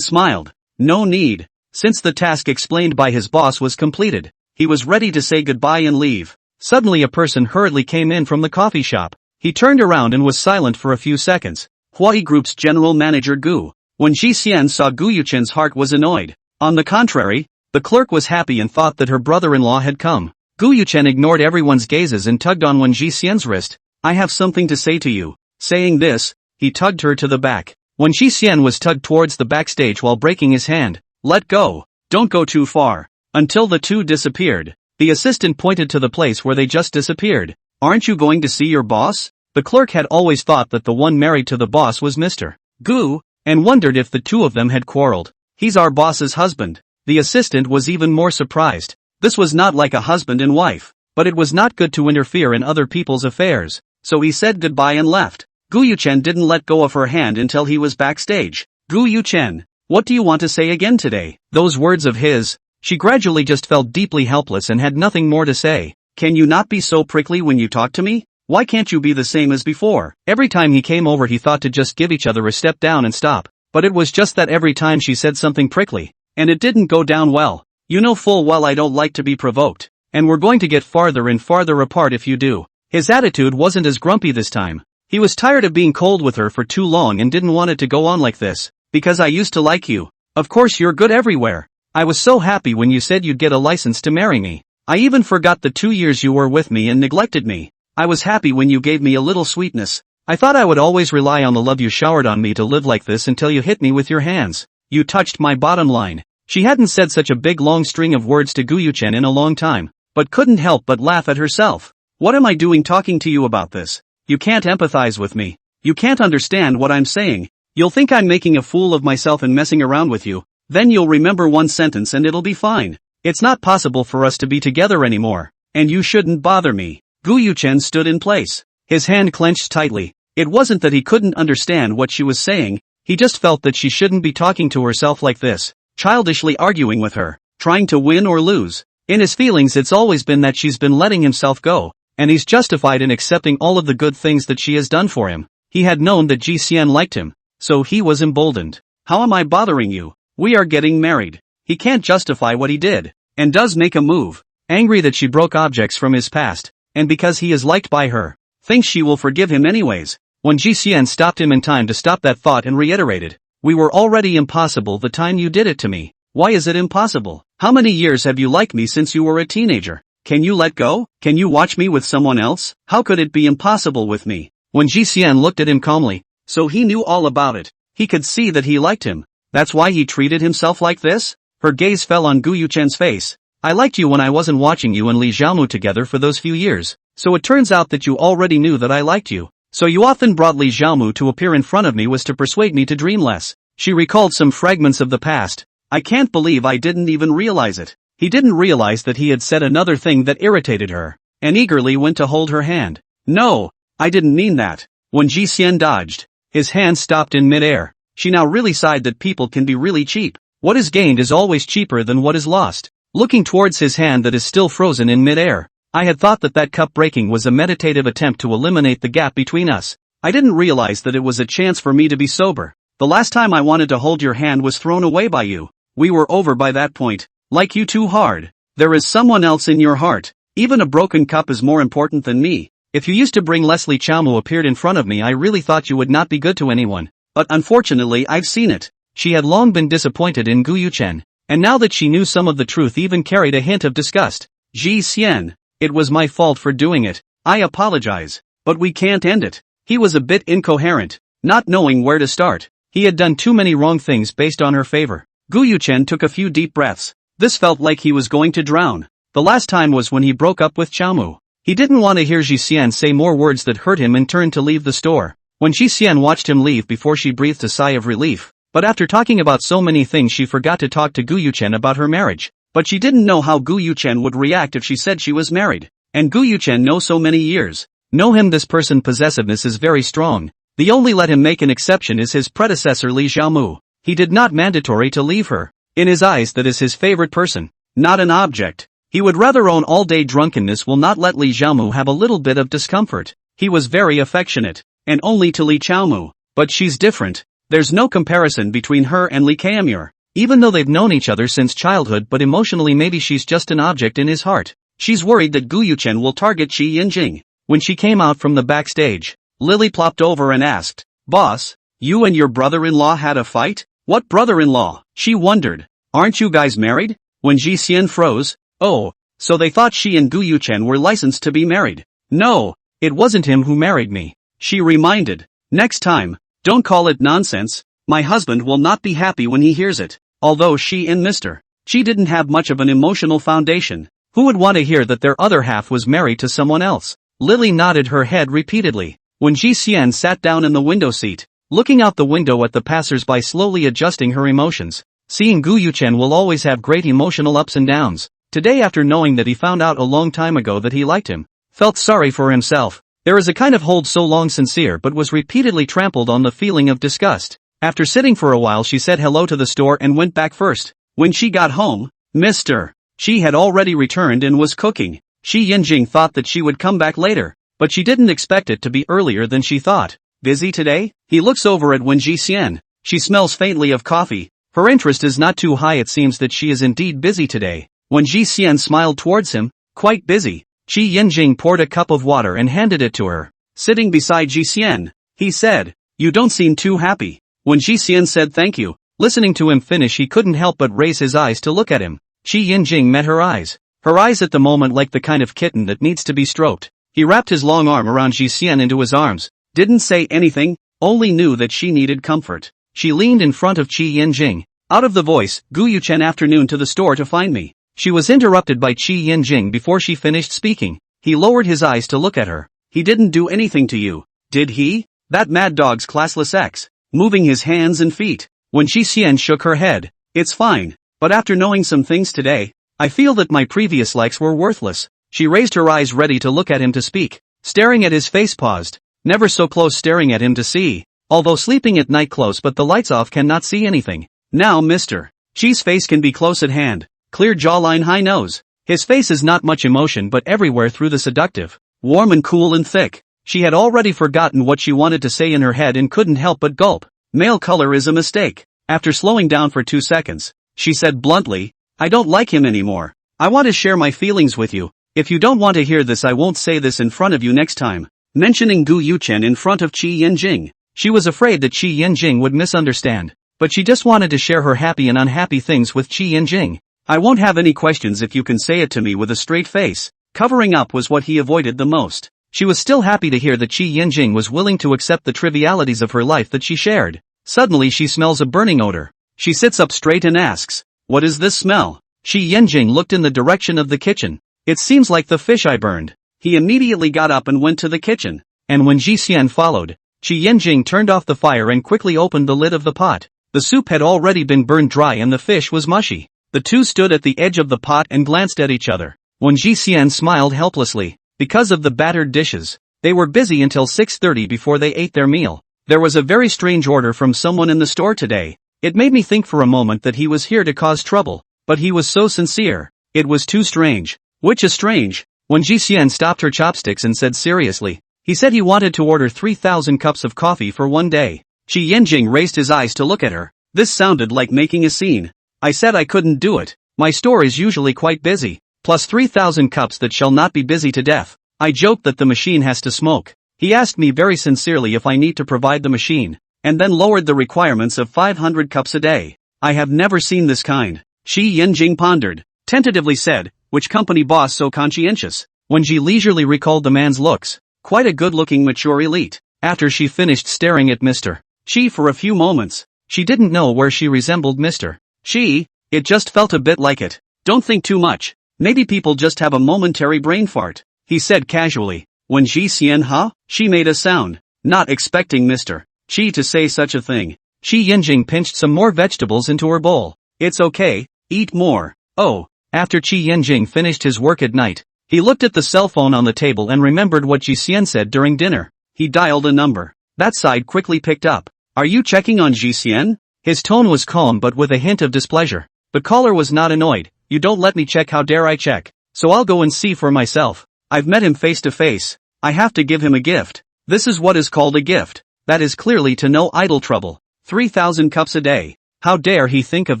smiled. No need. Since the task explained by his boss was completed, he was ready to say goodbye and leave. Suddenly a person hurriedly came in from the coffee shop. He turned around and was silent for a few seconds. Huai Group's general manager Gu. When Ji Xian saw Gu Yuchen's heart was annoyed. On the contrary, the clerk was happy and thought that her brother-in-law had come. Gu Yuchen ignored everyone's gazes and tugged on Wen Ji Xian's wrist. "I have something to say to you." Saying this, he tugged her to the back. When Ji Xian was tugged towards the backstage while breaking his hand. "Let go." Don't go too far. Until the two disappeared. The assistant pointed to the place where they just disappeared. Aren't you going to see your boss? The clerk had always thought that the one married to the boss was Mr. Gu, and wondered if the two of them had quarreled. He's our boss's husband. The assistant was even more surprised. This was not like a husband and wife, but it was not good to interfere in other people's affairs, so he said goodbye and left. Gu Yuchen didn't let go of her hand until he was backstage. Gu Yuchen, what do you want to say again today? Those words of his, she gradually just felt deeply helpless and had nothing more to say. Can you not be so prickly when you talk to me? Why can't you be the same as before? Every time he came over he thought to just give each other a step down and stop, but it was just that every time she said something prickly, and it didn't go down well. You know full well I don't like to be provoked, and we're going to get farther and farther apart if you do. His attitude wasn't as grumpy this time. He was tired of being cold with her for too long and didn't want it to go on like this. Because I used to like you. Of course you're good everywhere. I was so happy when you said you'd get a license to marry me. I even forgot the 2 years you were with me and neglected me. I was happy when you gave me a little sweetness. I thought I would always rely on the love you showered on me to live like this until you hit me with your hands. You touched my bottom line. She hadn't said such a big long string of words to Gu Yuchen in a long time, but couldn't help but laugh at herself. What am I doing talking to you about this? You can't empathize with me. You can't understand what I'm saying. You'll think I'm making a fool of myself and messing around with you. Then you'll remember one sentence and it'll be fine. It's not possible for us to be together anymore. And you shouldn't bother me. Gu Yuchen stood in place. His hand clenched tightly. It wasn't that he couldn't understand what she was saying, he just felt that she shouldn't be talking to herself like this, childishly arguing with her, trying to win or lose. In his feelings it's always been that she's been letting himself go, and he's justified in accepting all of the good things that she has done for him. He had known that Ji Xian liked him, so he was emboldened. How am I bothering you? We are getting married. He can't justify what he did, and does make a move. Angry that she broke objects from his past, and because he is liked by her, thinks she will forgive him anyways. When Ji Xian stopped him in time to stop that thought and reiterated, we were already impossible the time you did it to me. Why is it impossible? How many years have you liked me since you were a teenager? Can you let go? Can you watch me with someone else? How could it be impossible with me? When Ji Xian looked at him calmly, so he knew all about it. He could see that he liked him. That's why he treated himself like this? Her gaze fell on Gu Yuchen's face. I liked you when I wasn't watching you and Li Xiaomu together for those few years. So it turns out that you already knew that I liked you. So you often brought Li Xiaomu to appear in front of me was to persuade me to dream less. She recalled some fragments of the past. I can't believe I didn't even realize it. He didn't realize that he had said another thing that irritated her, and eagerly went to hold her hand. No, I didn't mean that. When Ji Xian dodged, his hand stopped in midair. She now really sighed that people can be really cheap. What is gained is always cheaper than what is lost. Looking towards his hand that is still frozen in midair, I had thought that that cup breaking was a meditative attempt to eliminate the gap between us. I didn't realize that it was a chance for me to be sober. The last time I wanted to hold your hand was thrown away by you. We were over by that point. Like you too hard. There is someone else in your heart. Even a broken cup is more important than me. If you used to bring Leslie Chaumu appeared in front of me I really thought you would not be good to anyone. But unfortunately I've seen it. She had long been disappointed in Gu Yuchen, and now that she knew some of the truth even carried a hint of disgust. Ji Xian, it was my fault for doing it. I apologize. But we can't end it. He was a bit incoherent, not knowing where to start. He had done too many wrong things based on her favor. Gu Yuchen took a few deep breaths. This felt like he was going to drown. The last time was when he broke up with Chaumu. He didn't want to hear Ji Xian say more words that hurt him and turned to leave the store. When Ji Xian watched him leave before she breathed a sigh of relief. But after talking about so many things she forgot to talk to Gu Yuchen about her marriage. But she didn't know how Gu Yuchen would react if she said she was married. And Gu Yuchen knows so many years. Know him, this person possessiveness is very strong. The only let him make an exception is his predecessor Li Xiaomu. He did not mandatory to leave her. In his eyes that is his favorite person. Not an object. He would rather own all-day drunkenness will not let Li Xiaomu have a little bit of discomfort. He was very affectionate. And only to Li Xiaomu. But she's different. There's no comparison between her and Li Kaimur. Even though they've known each other since childhood, but emotionally maybe she's just an object in his heart. She's worried that Gu Yuchen will target Qi Yinjing. When she came out from the backstage, Lily plopped over and asked, "Boss, you and your brother-in-law had a fight?" "What brother-in-law?" she wondered. "Aren't you guys married?" When Ji Xian froze, "Oh, so they thought she and Gu Yuchen were licensed to be married." "No, it wasn't him who married me," she reminded. "Next time, don't call it nonsense. My husband will not be happy when he hears it." Although she and Mr. She didn't have much of an emotional foundation. Who would want to hear that their other half was married to someone else? Lily nodded her head repeatedly. When Ji Xian sat down in the window seat, looking out the window at the passers-by, slowly adjusting her emotions. Seeing Gu Yuchen will always have great emotional ups and downs. Today, after knowing that he found out a long time ago that he liked him, felt sorry for himself. There is a kind of hold so long sincere but was repeatedly trampled on the feeling of disgust. After sitting for a while, she said hello to the store and went back first. When she got home, Mr. She had already returned and was cooking. Shi Yinjing thought that she would come back later, but she didn't expect it to be earlier than she thought. Busy today? He looks over at Wen Ji Xian. She smells faintly of coffee. Her interest is not too high. It seems that she is indeed busy today. When Ji Xian smiled towards him, quite busy, Shi Yinjing poured a cup of water and handed it to her. Sitting beside Ji Xian, he said, "You don't seem too happy." When Ji Xian said thank you, listening to him finish, he couldn't help but raise his eyes to look at him. Shi Yinjing met her eyes. Her eyes at the moment like the kind of kitten that needs to be stroked. He wrapped his long arm around Ji Xian into his arms, didn't say anything, only knew that she needed comfort. She leaned in front of Shi Yinjing. Out of the voice, "Gu Yuchen afternoon to the store to find me." She was interrupted by Shi Yinjing before she finished speaking. He lowered his eyes to look at her. "He didn't do anything to you, did he? That mad dog's classless ex." Moving his hands and feet. When Shi Xian shook her head, "It's fine, but after knowing some things today, I feel that my previous likes were worthless." She raised her eyes ready to look at him to speak. Staring at his face, paused. Never so close, staring at him to see. Although sleeping at night close but the lights off, cannot see anything. Now Mr. Chi's face can be close at hand. Clear jawline, high nose. His face is not much emotion but everywhere through the seductive. Warm and cool and thick. She had already forgotten what she wanted to say in her head and couldn't help but gulp. Male color is a mistake. After slowing down for 2 seconds, she said bluntly, "I don't like him anymore. I want to share my feelings with you. If you don't want to hear this, I won't say this in front of you next time." Mentioning Gu Yuchen in front of Qi Yinjing, she was afraid that Qi Yinjing would misunderstand, but she just wanted to share her happy and unhappy things with Qi Yinjing. "I won't have any questions if you can say it to me with a straight face." Covering up was what he avoided the most. She was still happy to hear that Qi Yinjing was willing to accept the trivialities of her life that she shared. Suddenly she smells a burning odor. She sits up straight and asks, "What is this smell?" Qi Yinjing looked in the direction of the kitchen. "It seems like the fish I burned." He immediately got up and went to the kitchen, and when Ji Xian followed, Qi Yinjing turned off the fire and quickly opened the lid of the pot. The soup had already been burned dry and the fish was mushy. The two stood at the edge of the pot and glanced at each other. When Ji Xian smiled helplessly, because of the battered dishes, they were busy until 6:30 before they ate their meal. "There was a very strange order from someone in the store today. It made me think for a moment that he was here to cause trouble, but he was so sincere. It was too strange." "Which is strange?" When Ji Xian stopped her chopsticks and said seriously, "He said he wanted to order 3,000 cups of coffee for one day." Qi Yinjing raised his eyes to look at her. This sounded like making a scene. "I said I couldn't do it. My store is usually quite busy. Plus 3,000 cups that shall not be busy to death. I joked that the machine has to smoke. He asked me very sincerely if I need to provide the machine, and then lowered the requirements of 500 cups a day. I have never seen this kind." Qi Yinjing pondered, tentatively said, "Which company boss so conscientious?" When she leisurely recalled the man's looks, quite a good-looking mature elite. After she finished staring at Mr. Qi for a few moments, she didn't know where she resembled Mr. Qi. It just felt a bit like it. "Don't think too much. Maybe people just have a momentary brain fart," he said casually. When Ji Xian she made a sound, not expecting Mr. Qi to say such a thing. Qi Yinjing pinched some more vegetables into her bowl. "It's okay, eat more." Oh. After Qi Yinjing finished his work at night, he looked at the cell phone on the table and remembered what Ji Xian said during dinner. He dialed a number. That side quickly picked up. "Are you checking on Ji Xian?" His tone was calm but with a hint of displeasure. The caller was not annoyed. "You don't let me check, how dare I check? So I'll go and see for myself. I've met him face to face. I have to give him a gift. This is what is called a gift. That is clearly to no idle trouble. 3,000 cups a day. How dare he think of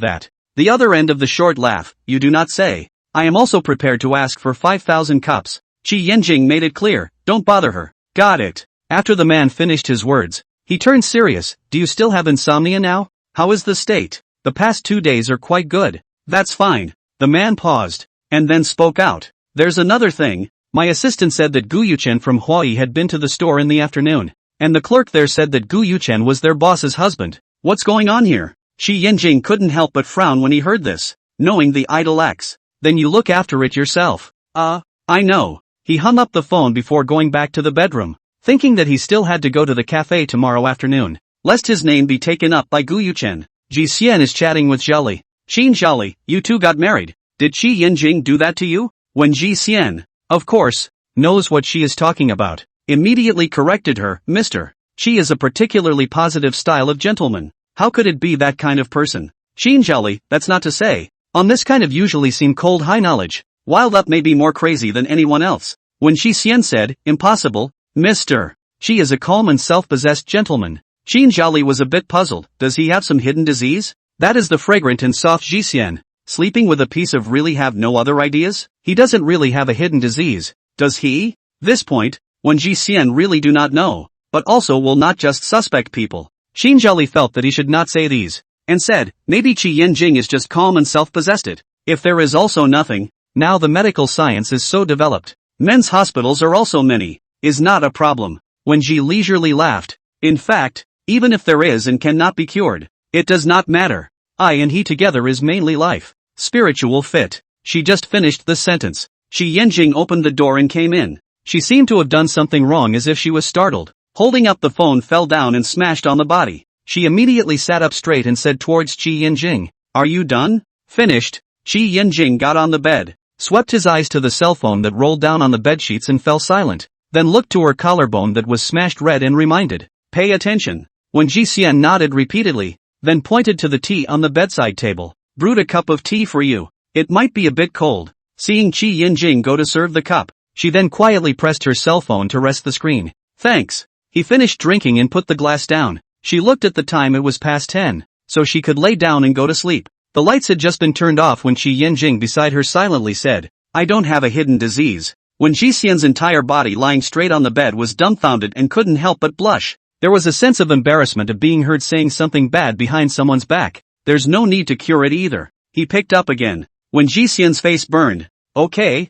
that?" The other end of the short laugh, "You do not say. I am also prepared to ask for 5,000 cups. Qi Yinjing made it clear, "Don't bother her." "Got it." After the man finished his words, he turned serious. "Do you still have insomnia now? How is the state?" "The past 2 days are quite good." "That's fine." The man paused, and then spoke out. "There's another thing. My assistant said that Gu Yuchen from Huai had been to the store in the afternoon, and the clerk there said that Gu Yuchen was their boss's husband. What's going on here?" Qi Yinjing couldn't help but frown when he heard this. knowing the idol X. Then you look after it yourself. I know. He hung up the phone before going back to the bedroom, thinking that he still had to go to the cafe tomorrow afternoon, lest his name be taken up by Gu Yuchen. Ji Xian is chatting with Zhali. Xin Zhali, you two got married. Did Qi Yinjing do that to you? When Ji Xian, of course, knows what she is talking about, immediately corrected her, Mr. Qi is a particularly positive style of gentleman. How could it be that kind of person? Xin Zhali, that's not to say. On this kind of usually seem cold high knowledge. Wild up may be more crazy than anyone else. When Ji Xian said, impossible, Mr. Qi is a calm and self-possessed gentleman. Xin Zhali was a bit puzzled. Does he have some hidden disease? That is the fragrant and soft Ji Xian. Sleeping with a piece of really have no other ideas? He doesn't really have a hidden disease, does he? This point, when Ji Xian really do not know, but also will not just suspect people. Xin Zhali felt that he should not say these, and said, maybe Qi Yinjing is just calm and self-possessed. If there is also nothing, now the medical science is so developed, men's hospitals are also many, is not a problem. When Ji leisurely laughed, in fact, even if there is and cannot be cured, it does not matter. I and he together is mainly life. Spiritual fit. She just finished the sentence. Qi Yinjing opened the door and came in. She seemed to have done something wrong as if she was startled. Holding up the phone fell down and smashed on the body. She immediately sat up straight and said towards Qi Yinjing, are you done? Finished. Qi Yinjing got on the bed, swept his eyes to the cell phone that rolled down on the bedsheets and fell silent, then looked to her collarbone that was smashed red and reminded, pay attention. When Ji Xian nodded repeatedly, then pointed to the tea on the bedside table, brewed a cup of tea for you. It might be a bit cold. Seeing Qi Yinjing go to serve the cup, she then quietly pressed her cell phone to rest the screen. Thanks. He finished drinking and put the glass down. She looked at the time, it was past 10, so she could lay down and go to sleep. The lights had just been turned off when Qi Yinjing beside her silently said, I don't have a hidden disease. When Ji Xian's entire body lying straight on the bed was dumbfounded and couldn't help but blush. There was a sense of embarrassment of being heard saying something bad behind someone's back. There's no need to cure it either. He picked up again. When Ji Xian's face burned. Okay,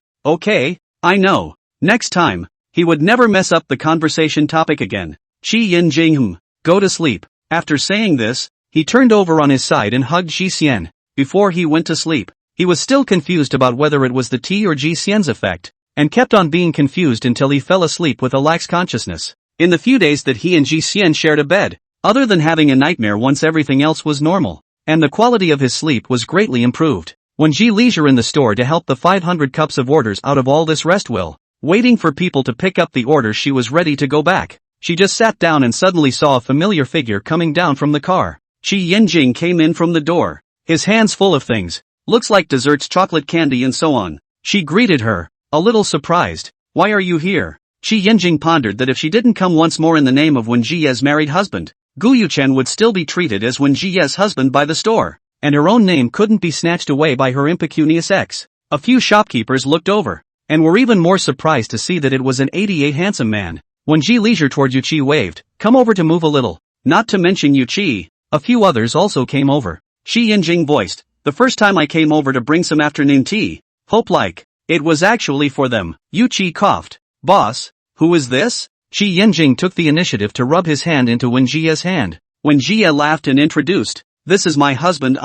I know. Next time, he would never mess up the conversation topic again. Qi Yinjing, go to sleep. After saying this, he turned over on his side and hugged Ji Xian. Before he went to sleep, he was still confused about whether it was the tea or Ji Xian's effect, and kept on being confused until he fell asleep with a lax consciousness. In the few days that he and Ji Xian shared a bed, other than having a nightmare once, everything else was normal, and the quality of his sleep was greatly improved. When Ji leisure in the store to help the 500 cups of orders out of all this rest will, waiting for people to pick up the orders, she was ready to go back. She just sat down and suddenly saw a familiar figure coming down from the car. Qi Yinjing came in from the door, his hands full of things, looks like desserts, chocolate candy and so on. She greeted her, a little surprised. Why are you here? Qi Yinjing pondered that if she didn't come once more in the name of Wen Jie's married husband, Gu Yuchen would still be treated as Wen Jie's husband by the store, and her own name couldn't be snatched away by her impecunious ex. A few shopkeepers looked over, and were even more surprised to see that it was an 88 handsome man. When Ji leisure toward Yu Qi waved, come over to move a little. Not to mention Yu Qi, a few others also came over. Qi Yinjing voiced, the first time I came over to bring some afternoon tea, hope like, it was actually for them. Yu Qi coughed. Boss, who is this? Qi Yinjing took the initiative to rub his hand into Wen Jie's hand. Wen Jie laughed and introduced, this is my husband.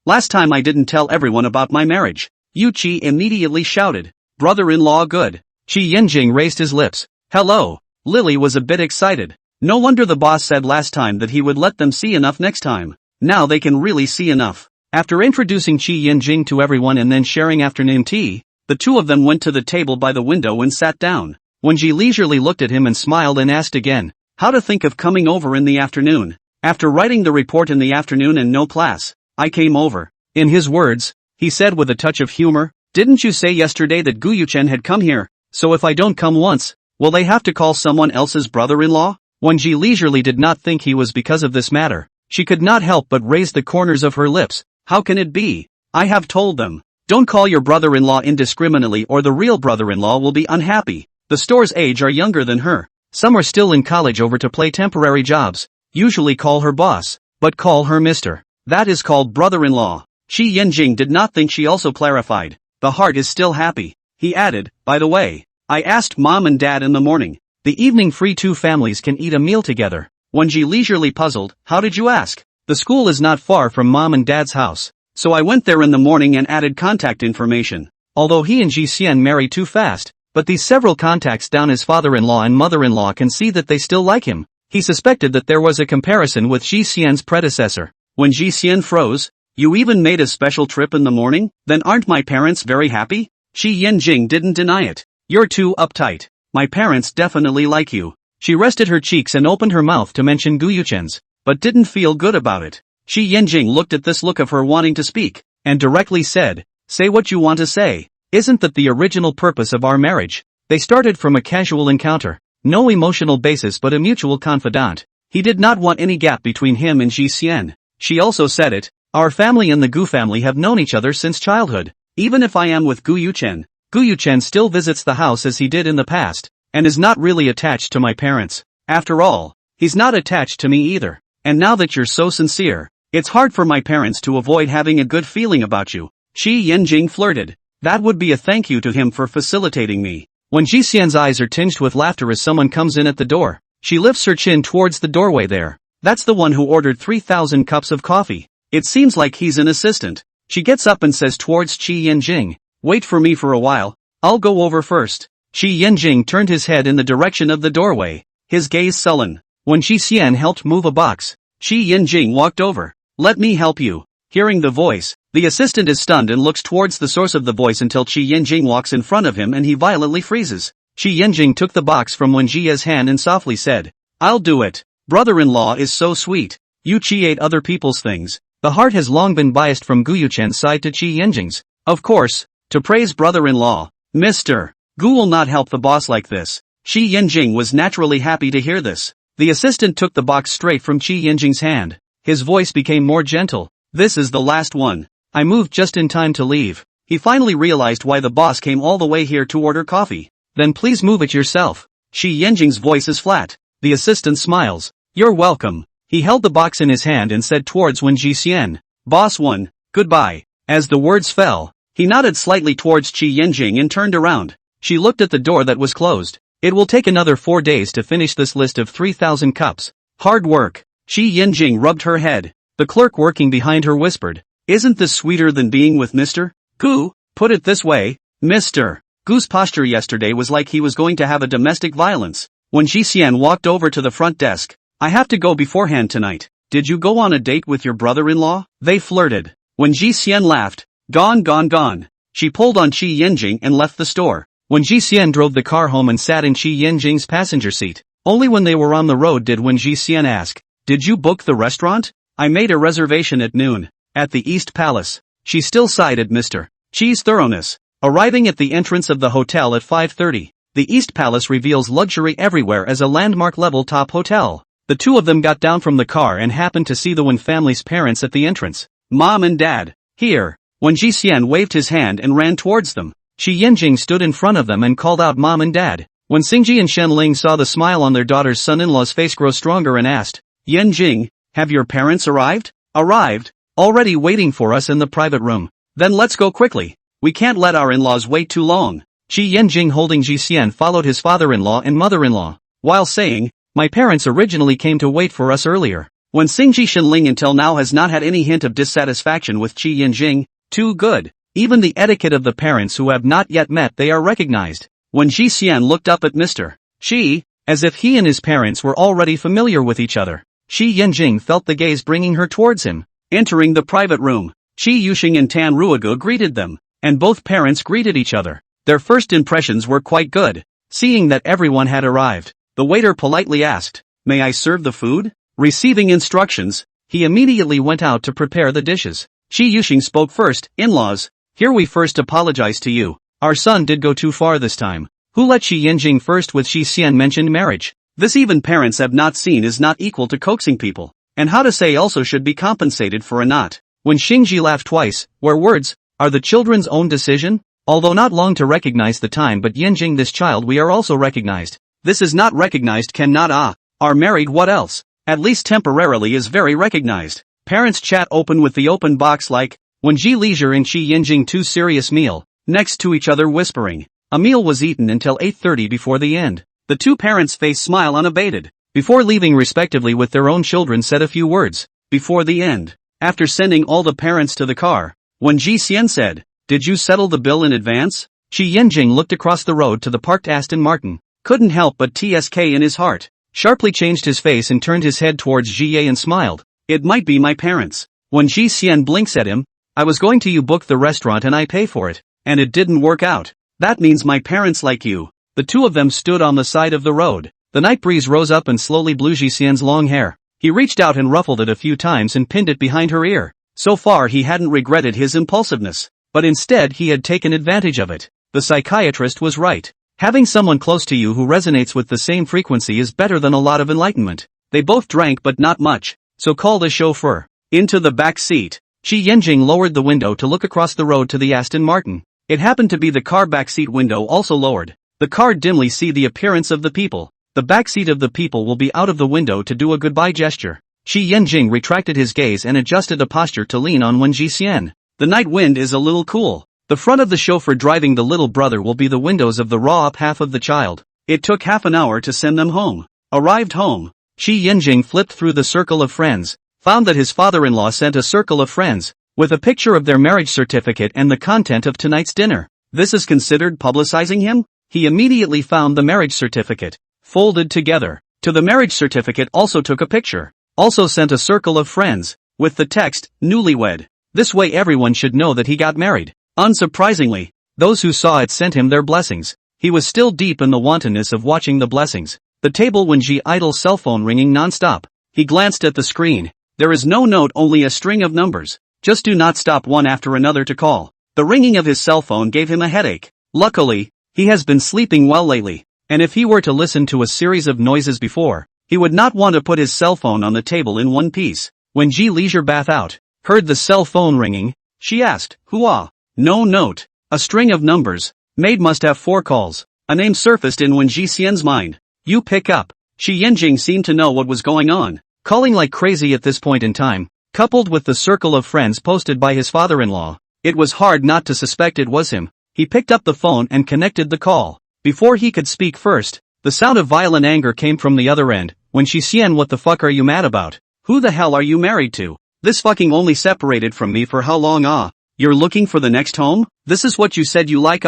Last time I didn't tell everyone about my marriage. Yu Qi immediately shouted, brother-in-law good. Qi Yinjing raised his lips. Hello. Lily was a bit excited. No wonder the boss said last time that he would let them see enough next time. Now they can really see enough. After introducing Qi Yinjing to everyone and then sharing afternoon tea, the two of them went to the table by the window and sat down. When Ji leisurely looked at him and smiled and asked again, how to think of coming over in the afternoon. After writing the report in the afternoon and no class, I came over. In his words, he said with a touch of humor, didn't you say yesterday that Gu Yuchen had come here, so if I don't come once, will they have to call someone else's brother-in-law? When Ji leisurely did not think he was because of this matter, she could not help but raise the corners of her lips. How can it be? I have told them, don't call your brother-in-law indiscriminately or the real brother-in-law will be unhappy. The store's age are younger than her. Some are still in college over to play temporary jobs. Usually call her boss, but call her mister. That is called brother-in-law. Qi Yinjing did not think she also clarified. The heart is still happy. He added, by the way, I asked mom and dad in the morning. The evening free, two families can eat a meal together. When Ji leisurely puzzled, how did you ask? The school is not far from mom and dad's house. so I went there in the morning and added contact information. Although he and Ji Xian marry too fast, but these several contacts down his father-in-law and mother-in-law can see that they still like him. He suspected that there was a comparison with Ji Xian's predecessor. When Ji Xian froze, "You even made a special trip in the morning? Then aren't my parents very happy?" Shi Yanjing didn't deny it. "You're too uptight. My parents definitely like you." She rested her cheeks and opened her mouth to mention Gu Yuchen's, but didn't feel good about it. Shi Yanjing looked at this look of her wanting to speak, and directly said, "Say what you want to say. Isn't that the original purpose of our marriage?" They started from a casual encounter, no emotional basis but a mutual confidant. He did not want any gap between him and Ji Xian. She also said it, "Our family and the Gu family have known each other since childhood. Even if I am with Gu Yuchen still visits the house as he did in the past, and is not really attached to my parents. After all, he's not attached to me either. And now that you're so sincere, it's hard for my parents to avoid having a good feeling about you." Shi Yanjing flirted. That would be a thank you to him for facilitating me. When Ji Xian's eyes are tinged with laughter as someone comes in at the door, she lifts her chin towards the doorway there. That's the one who ordered 3,000 cups of coffee. It seems like he's an assistant. She gets up and says towards Shi Yanjing, "Wait for me for a while, I'll go over first." Shi Yanjing turned his head in the direction of the doorway, his gaze sullen. When Ji Xian helped move a box, Shi Yanjing walked over. "Let me help you." Hearing the voice, the assistant is stunned and looks towards the source of the voice until Shi Yanjing walks in front of him and he violently freezes. Shi Yanjing took the box from Wen Jia's hand and softly said, "I'll do it. Brother-in-law is so sweet. You ate other people's things." The heart has long been biased from Gu Yuchen's side to Shi Yanjing's. Of course, to praise brother-in-law. Mr. Gu will not help the boss like this. Shi Yanjing was naturally happy to hear this. The assistant took the box straight from Shi Yanjing's hand. His voice became more gentle. "This is the last one. I moved just in time to leave." He finally realized why the boss came all the way here to order coffee. "Then please move it yourself." Shi Yanjing's voice is flat. The assistant smiles. "You're welcome." He held the box in his hand and said towards Wen Jixian, "Boss 1, goodbye." As the words fell, he nodded slightly towards Shi Yanjing and turned around. She looked at the door that was closed. "It will take another 4 days to finish this list of 3,000 cups. Hard work." Shi Yanjing rubbed her head. The clerk working behind her whispered, "Isn't this sweeter than being with Mr. Gu? Put it this way, Mr. Gu's posture yesterday was like he was going to have a domestic violence." When Ji Xian walked over to the front desk, "I have to go beforehand tonight. Did you go on a date with your brother-in-law?" They flirted. When Ji Xian laughed, Gone. She pulled on Shi Yanjing and left the store. When Ji Xian drove the car home and sat in Shi Yanjing's passenger seat, only when they were on the road did Wen Jixian ask, "Did you book the restaurant?" "I made a reservation at noon, at the East Palace." She still sighed at Mr. Chi's thoroughness. Arriving at the entrance of the hotel at 5:30, the East Palace reveals luxury everywhere as a landmark-level top hotel. The two of them got down from the car and happened to see the Wen family's parents at the entrance. "Mom and Dad, here." Wen Jixian waved his hand and ran towards them. Shi Yanjing stood in front of them and called out Mom and Dad. When Xingji and Shen Ling saw the smile on their daughter's son-in-law's face grow stronger and asked, "Yanjing, have your parents arrived?" "Arrived, already waiting for us in the private room." "Then let's go quickly. We can't let our in-laws wait too long." Shi Yanjing holding Ji Xian followed his father-in-law and mother-in-law, while saying, "My parents originally came to wait for us earlier." When Xingji Shenling until now has not had any hint of dissatisfaction with Shi Yanjing, too good. Even the etiquette of the parents who have not yet met they are recognized. When Ji Xian looked up at Mr. Shi, as if he and his parents were already familiar with each other, Shi Yanjing felt the gaze bringing her towards him. Entering the private room, Shi Yuxing and Tan Ruoge greeted them, and both parents greeted each other. Their first impressions were quite good. Seeing that everyone had arrived, the waiter politely asked, "May I serve the food?" Receiving instructions, he immediately went out to prepare the dishes. Shi Yuxing spoke first, "In-laws, here we first apologize to you. Our son did go too far this time. Who let Shi Yanjing first with Shi Xian mentioned marriage? This even parents have not seen is not equal to coaxing people. And how to say also should be compensated for a not." When Xingji laughed twice, were words, "Are the children's own decision? Although not long to recognize the time but Yanjing this child we are also recognized. This is not recognized cannot are married what else? At least temporarily is very recognized." Parents chat open with the open box like, when Ji Leisure and Shi Yanjing too serious meal, next to each other whispering. A meal was eaten until 8:30 before the end. The two parents' face smile unabated. Before leaving respectively with their own children said a few words, before the end. after sending all the parents to the car. When Ji Xian said, "Did you settle the bill in advance?" Shi Yanjing looked across the road to the parked Aston Martin. Couldn't help but tsk in his heart. Sharply changed his face and turned his head towards Ji Ye and smiled. "It might be my parents." When Ji Xian blinks at him, "I was going to you book the restaurant and I pay for it. And it didn't work out. That means my parents like you." The two of them stood on the side of the road. The night breeze rose up and slowly blew Ji Xian's long hair. He reached out and ruffled it a few times and pinned it behind her ear. So far he hadn't regretted his impulsiveness, but instead he had taken advantage of it. The psychiatrist was right. Having someone close to you who resonates with the same frequency is better than a lot of enlightenment. They both drank but not much, so called a chauffeur. Into the back seat. Shi Yanjing lowered the window to look across the road to the Aston Martin. It happened to be the car backseat window also lowered. The car dimly see the appearance of the people. The backseat of the people will be out of the window to do a goodbye gesture. Shi Yanjing retracted his gaze and adjusted a posture to lean on Wen Jixian. The night wind is a little cool. The front of the chauffeur driving the little brother will be the windows of the raw up half of the child. It took half an hour to send them home. Arrived home. Shi Yanjing flipped through the circle of friends, found that his father-in-law sent a circle of friends, with a picture of their marriage certificate and the content of tonight's dinner. This is considered publicizing him? He immediately found the marriage certificate, folded together. To the marriage certificate also took a picture. Also sent a circle of friends, with the text, "Newlywed." This way everyone should know that he got married. Unsurprisingly, those who saw it sent him their blessings. He was still deep in the wantonness of watching the blessings. The table when Ji idle cell phone ringing non-stop. He glanced at the screen. There is no note, only a string of numbers. Just do not stop one after another to call. The ringing of his cell phone gave him a headache. Luckily, he has been sleeping well lately, and if he were to listen to a series of noises before, he would not want to put his cell phone on the table in one piece. When Ji leisure bath out, heard the cell phone ringing, she asked, "Hua?" No note. A string of numbers. Maid must have 4 calls. A name surfaced in Wen Jixian's mind. "You pick up." Shi Yanjing seemed to know what was going on. Calling like crazy at this point in time, coupled with the circle of friends posted by his father-in-law, it was hard not to suspect it was him. He picked up the phone and connected the call. Before he could speak first, the sound of violent anger came from the other end. "When Shi Xian, what the fuck are you mad about? Who the hell are you married to? This fucking only separated from me for how long? You're looking for the next home? This is what you said you like?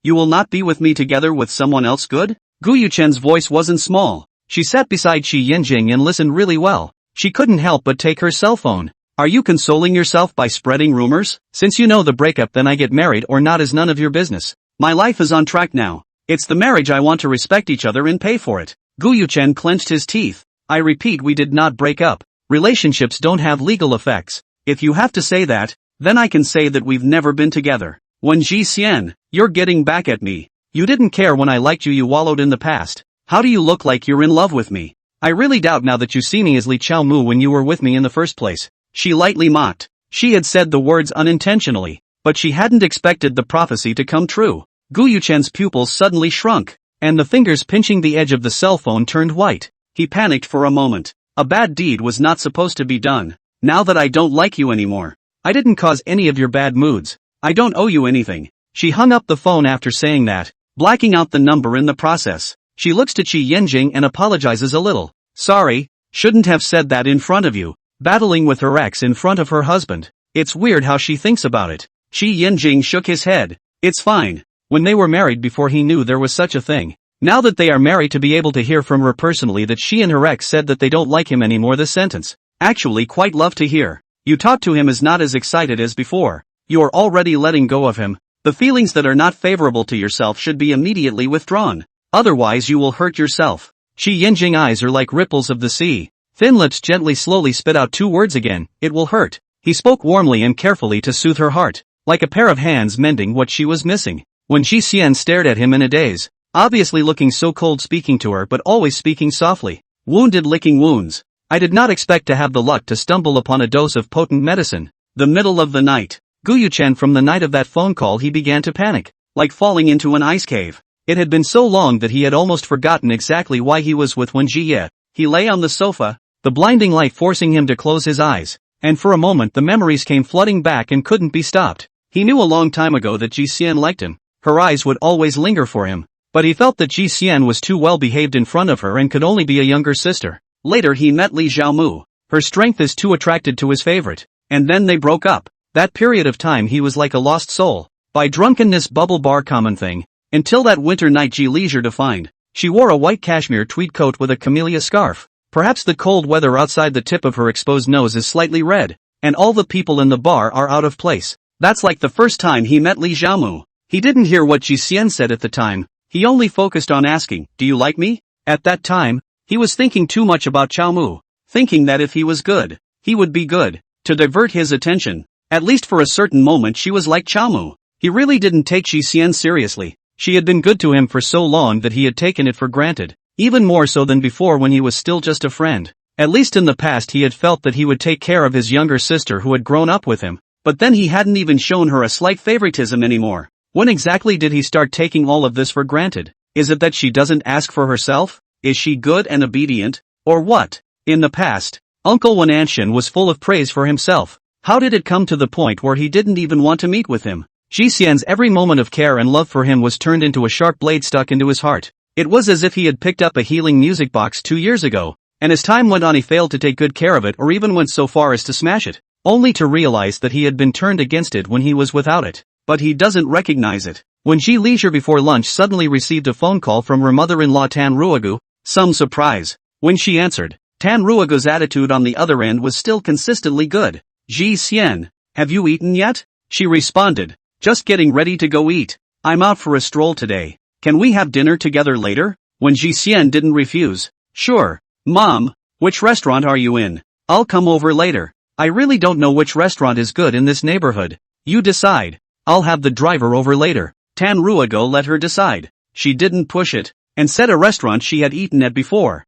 You will not be with me together with someone else? Good?" Gu Yuchen's voice wasn't small. She sat beside Shi Yanjing and listened really well. She couldn't help but take her cell phone. "Are you consoling yourself by spreading rumors? Since you know the breakup, then I get married or not is none of your business. My life is on track now. It's the marriage I want to respect each other and pay for it." Gu Yuchen clenched his teeth. "I repeat, we did not break up. Relationships don't have legal effects. If you have to say that, then I can say that we've never been together. Wen Jixian, you're getting back at me. You didn't care when I liked you, you wallowed in the past. How do you look like you're in love with me? I really doubt now that you see me as Li Chao Mu when you were with me in the first place." She lightly mocked. She had said the words unintentionally, but she hadn't expected the prophecy to come true. Gu Yuchen's pupils suddenly shrunk, and the fingers pinching the edge of the cell phone turned white. He panicked for a moment. A bad deed was not supposed to be done. "Now that I don't like you anymore. I didn't cause any of your bad moods. I don't owe you anything." She hung up the phone after saying that, blacking out the number in the process. She looks to Shi Yanjing and apologizes a little. "Sorry, shouldn't have said that in front of you." Battling with her ex in front of her husband. It's weird how she thinks about it. Shi Yanjing shook his head. "It's fine. When they were married before he knew there was such a thing. Now that they are married, to be able to hear from her personally that she and her ex said that they don't like him anymore, this sentence. Actually quite love to hear. You talk to him is not as excited as before. You are already letting go of him. The feelings that are not favorable to yourself should be immediately withdrawn. Otherwise you will hurt yourself." Shi Yanjing eyes are like ripples of the sea. Thin lips gently slowly spit out 2 words again, "It will hurt." He spoke warmly and carefully to soothe her heart, like a pair of hands mending what she was missing. When Ji Xian stared at him in a daze, obviously looking so cold, speaking to her but always speaking softly. Wounded licking wounds. I did not expect to have the luck to stumble upon a dose of potent medicine. The middle of the night. Gu Yuchen, from the night of that phone call he began to panic, like falling into an ice cave. It had been so long that he had almost forgotten exactly why he was with Wen Jiye. He lay on the sofa, the blinding light forcing him to close his eyes, and for a moment the memories came flooding back and couldn't be stopped. He knew a long time ago that Ji Xian liked him. Her eyes would always linger for him, but he felt that Ji Xian was too well behaved in front of her and could only be a younger sister. Later he met Li Xiaomu. Her strength is too attracted to his favorite. and then they broke up. That period of time he was like a lost soul. By drunkenness bubble bar common thing. Until that winter night G leisure to find. She wore a white cashmere tweed coat with a camellia scarf. Perhaps the cold weather outside the tip of her exposed nose is slightly red, and all the people in the bar are out of place. That's like the first time he met Li Xiaomu. He didn't hear what Ji Xian said at the time. He only focused on asking, "Do you like me?" At that time, he was thinking too much about Chao Mu, thinking that if he was good, he would be good, to divert his attention. At least for a certain moment she was like Chao Mu. He really didn't take Ji Xian seriously. She had been good to him for so long that he had taken it for granted, even more so than before when he was still just a friend. At least in the past he had felt that he would take care of his younger sister who had grown up with him, but then he hadn't even shown her a slight favoritism anymore. When exactly did he start taking all of this for granted? Is it that she doesn't ask for herself? Is she good and obedient? Or what? In the past, Uncle Wananshan was full of praise for himself. How did it come to the point where he didn't even want to meet with him? Ji Xian's every moment of care and love for him was turned into a sharp blade stuck into his heart. It was as if he had picked up a healing music box 2 years ago, and as time went on he failed to take good care of it or even went so far as to smash it, only to realize that he had been turned against it when he was without it. But he doesn't recognize it. When Ji Leisure before lunch suddenly received a phone call from her mother-in-law Tan Ruogu, some surprise. When she answered, Tan Ruogu's attitude on the other end was still consistently good. "Ji Xian, have you eaten yet?" She responded, "Just getting ready to go eat. I'm out for a stroll today. Can we have dinner together later?" When Ji Xian didn't refuse, "Sure, Mom, which restaurant are you in? I'll come over later. I really don't know which restaurant is good in this neighborhood. You decide. I'll have the driver over later." Tan Ruogo let her decide. She didn't push it, and said a restaurant she had eaten at before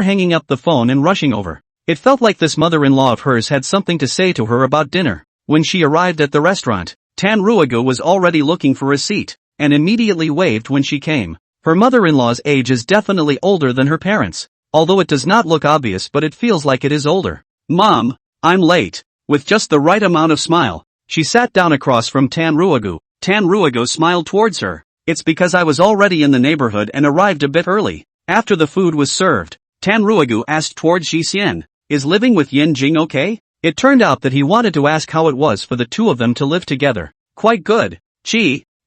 hanging up the phone and rushing over. It felt like this mother-in-law of hers had something to say to her about dinner. When she arrived at the restaurant, Tan Ruogo was already looking for a seat, and immediately waved when she came. Her mother-in-law's age is definitely older than her parents, although it does not look obvious but it feels like it is older. "Mom, I'm late." With just the right amount of smile, she sat down across from Tan Ruogo. Tan Ruogo smiled towards her. "It's because I was already in the neighborhood and arrived a bit early." After the food was served, Tan Ruogo asked towards Ji Xian, "Is living with Yin Jing okay?" It turned out that he wanted to ask how it was for the two of them to live together. "Quite good.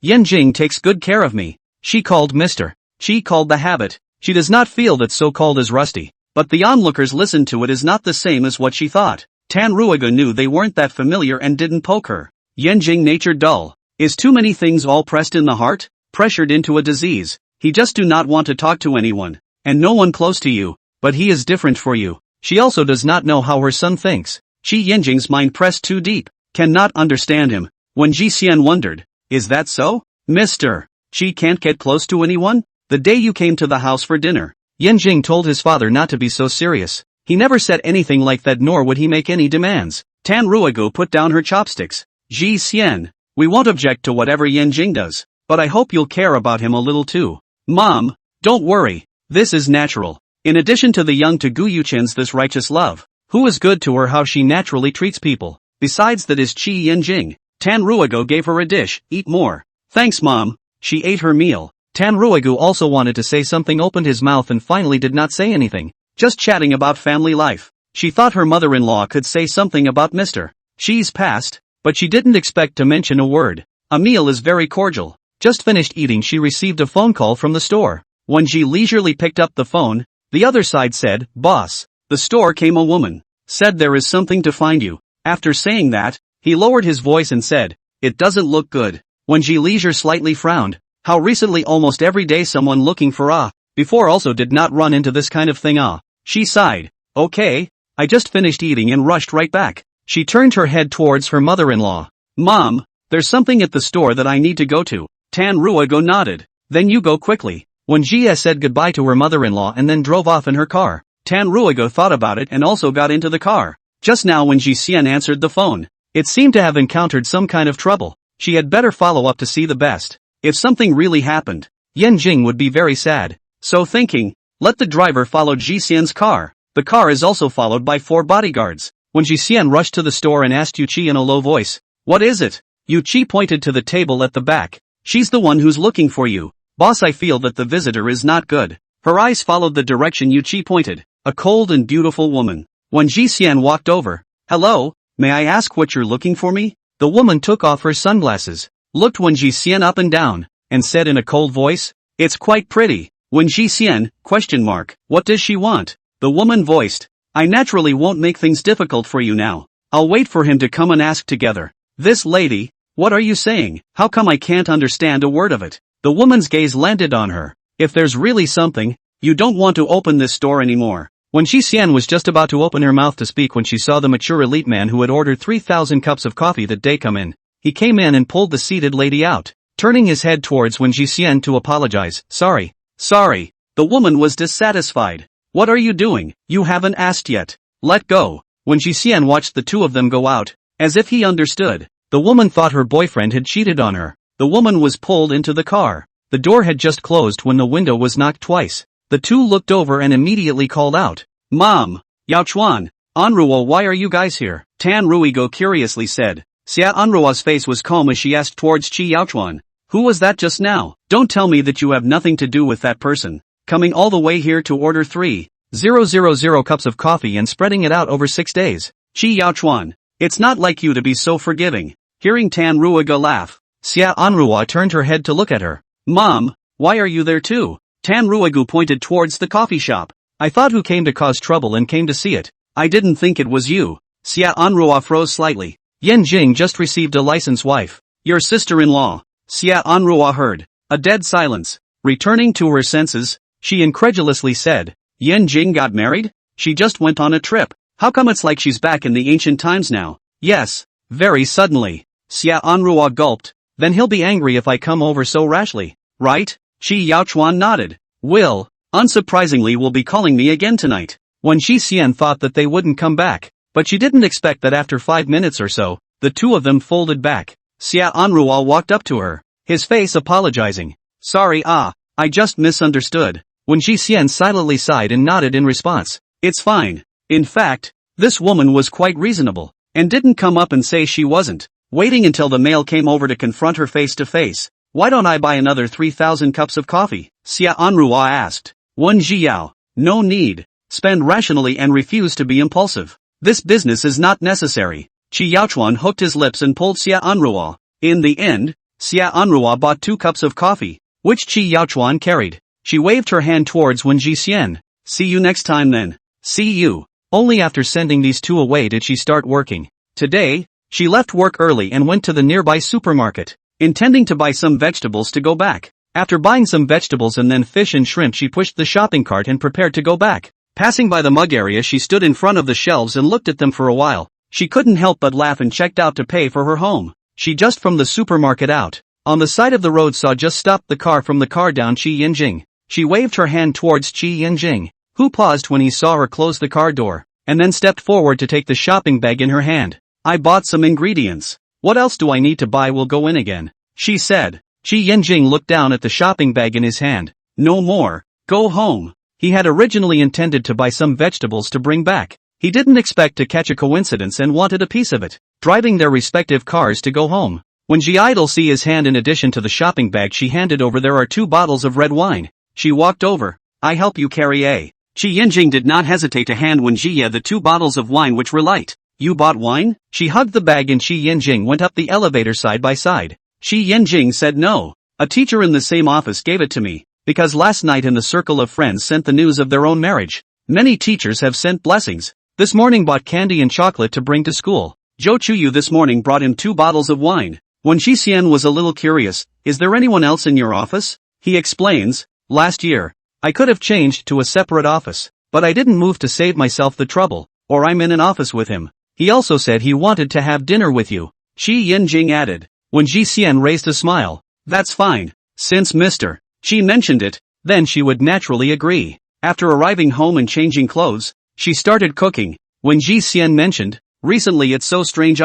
Yin Jing takes good care of me." She called Mr. She called the habit. She does not feel that so-called as rusty, but the onlookers listened to it is not the same as what she thought. Tan Ruogo knew they weren't that familiar and didn't poke her. Yin Jing nature dull. Is too many things all pressed in the heart? Pressured into a disease. He just do not want to talk to anyone, and no one close to you, but he is different for you. She also does not know how her son thinks. Yinjing's mind pressed too deep, cannot understand him. When Ji Xian wondered, "Is that so? Mr. She can't get close to anyone?" The day you came to the house for dinner, Yinjing told his father not to be so serious. He never said anything like that nor would he make any demands. Tan Ruogo put down her chopsticks. "Ji Xian, we won't object to whatever Yinjing does, but I hope you'll care about him a little too." "Mom, don't worry, this is natural." In addition to the young to Gu Yuchen's this righteous love, who is good to her how she naturally treats people, besides that is Qi Yinjing. Tan Ruogo gave her a dish, "Eat more." "Thanks Mom." She ate her meal. Tan Ruogo also wanted to say something, opened his mouth and finally did not say anything, just chatting about family life. She thought her mother-in-law could say something about Mr. Xi's past, but she didn't expect to mention a word. A meal is very cordial. Just finished eating she received a phone call from the store. When she leisurely picked up the phone, the other side said, "Boss." The store came a woman. Said there is something to find you. After saying that, he lowered his voice and said, "It doesn't look good." When Ji Leisure slightly frowned, how recently almost every day someone looking for before also did not run into this kind of thing She sighed, "Okay, I just finished eating and rushed right back." She turned her head towards her mother-in-law. "Mom, there's something at the store that I need to go to." Tan Ruogo nodded. "Then you go quickly." When Jia said goodbye to her mother-in-law and then drove off in her car, Tan Ruogo thought about it and also got into the car. Just now when Ji Xian answered the phone, it seemed to have encountered some kind of trouble. She had better follow up to see the best. If something really happened, Yen Jing would be very sad. So thinking, let the driver follow Ji Xian's car. The car is also followed by 4 bodyguards. When Ji Xian rushed to the store and asked Yu Qi in a low voice, "What is it?" Yu Qi pointed to the table at the back. "She's the one who's looking for you. Boss, I feel that the visitor is not good." Her eyes followed the direction Yu Qi pointed. A cold and beautiful woman. When Ji Xian walked over, "Hello, may I ask what you're looking for me? The woman took off her sunglasses, looked Wen Jixian up and down, and said in a cold voice, "It's quite pretty." Wen Jixian, ? What does she want? The woman voiced, "I naturally won't make things difficult for you now. I'll wait for him to come and ask together." This lady, what are you saying? How come I can't understand a word of it? The woman's gaze landed on her. If there's really something, you don't want to open this store anymore. Wen Jixian was just about to open her mouth to speak when she saw the mature elite man who had ordered 3,000 cups of coffee that day come in. He came in and pulled the seated lady out, turning his head towards Wen Jixian to apologize. Sorry. The woman was dissatisfied. What are you doing? You haven't asked yet. Let go. Wen Jixian watched the two of them go out, as if he understood. The woman thought her boyfriend had cheated on her. The woman was pulled into the car. The door had just closed when the window was knocked twice. The two looked over and immediately called out, "Mom! Yao Chuan! Anruo, why are you guys here?" Tan Ruigo curiously said. Xia Anruo's face was calm as she asked towards Qi Yaochuan, "Who was that just now? Don't tell me that you have nothing to do with that person, coming all the way here to order 3,000 cups of coffee and spreading it out over 6 days. Qi Yaochuan, it's not like you to be so forgiving." Hearing Tan Ruigo laugh, Xia Anruo turned her head to look at her. "Mom, why are you there too?" Tan Ruigu pointed towards the coffee shop. "I thought who came to cause trouble and came to see it. I didn't think it was you." Xia Anruo froze slightly. Yan Jing just received a licensed wife. Your sister-in-law. Xia Anruo heard. A dead silence. Returning to her senses, she incredulously said, "Yan Jing got married? She just went on a trip. How come it's like she's back in the ancient times now?" "Yes, very suddenly." Xia Anruo gulped. "Then he'll be angry if I come over so rashly, right?" Qi Yaochuan nodded. "Will, unsurprisingly, will be calling me again tonight." Wen Jixian thought that they wouldn't come back, but she didn't expect that after 5 minutes or so, the two of them folded back. Xia Anruo walked up to her, his face apologizing. "Sorry, I just misunderstood." Wen Jixian silently sighed and nodded in response. "It's fine. In fact, this woman was quite reasonable, and didn't come up and say she wasn't, waiting until the mail came over to confront her face to face. Why don't I buy another 3,000 cups of coffee?" Xia Anruo asked. Wen Jiao, no need. Spend rationally and refuse to be impulsive. This business is not necessary. Qi Yaochuan hooked his lips and pulled Xia Anruo. In the end, Xia Anruo bought 2 cups of coffee, which Qi Yaochuan carried. She waved her hand towards Wen Jixian. "See you next time then." "See you." Only after sending these two away did she start working. Today, she left work early and went to the nearby supermarket, intending to buy some vegetables to go back. After buying some vegetables and then fish and shrimp, she pushed the shopping cart and prepared to go back. Passing by the mug area, she stood in front of the shelves and looked at them for a while. She couldn't help but laugh and checked out to pay for her home. She just from the supermarket out. On the side of the road saw just stopped the car from the car down Qi Yinjing. She waved her hand towards Qi Yinjing, who paused when he saw her close the car door, and then stepped forward to take the shopping bag in her hand. "I bought some ingredients. What else do I need to buy? Will go in again," she said. Qi Yinjing looked down at the shopping bag in his hand. "No more. Go home." He had originally intended to buy some vegetables to bring back. He didn't expect to catch a coincidence and wanted a piece of it. Driving their respective cars to go home. When Ji Idol see his hand, in addition to the shopping bag she handed over, there are 2 bottles of red wine. She walked over. "I help you carry a." Qi Yinjing did not hesitate to hand Wen Jia the 2 bottles of wine which were light. "You bought wine?" She hugged the bag and Qi Yinjing went up the elevator side by side. Qi Yinjing said no. "A teacher in the same office gave it to me, because last night in the circle of friends sent the news of their own marriage. Many teachers have sent blessings. This morning bought candy and chocolate to bring to school. Zhou Chuyu this morning brought him 2 bottles of wine." When Xixian was a little curious, "Is there anyone else in your office?" He explains, "Last year, I could have changed to a separate office, but I didn't move to save myself the trouble, or I'm in an office with him. He also said he wanted to have dinner with you." Qi Yinjing added. When Xixian raised a smile, "That's fine. Since Mr. She mentioned it, then she would naturally agree." After arriving home and changing clothes, she started cooking. When Xixian mentioned, "Recently it's so strange,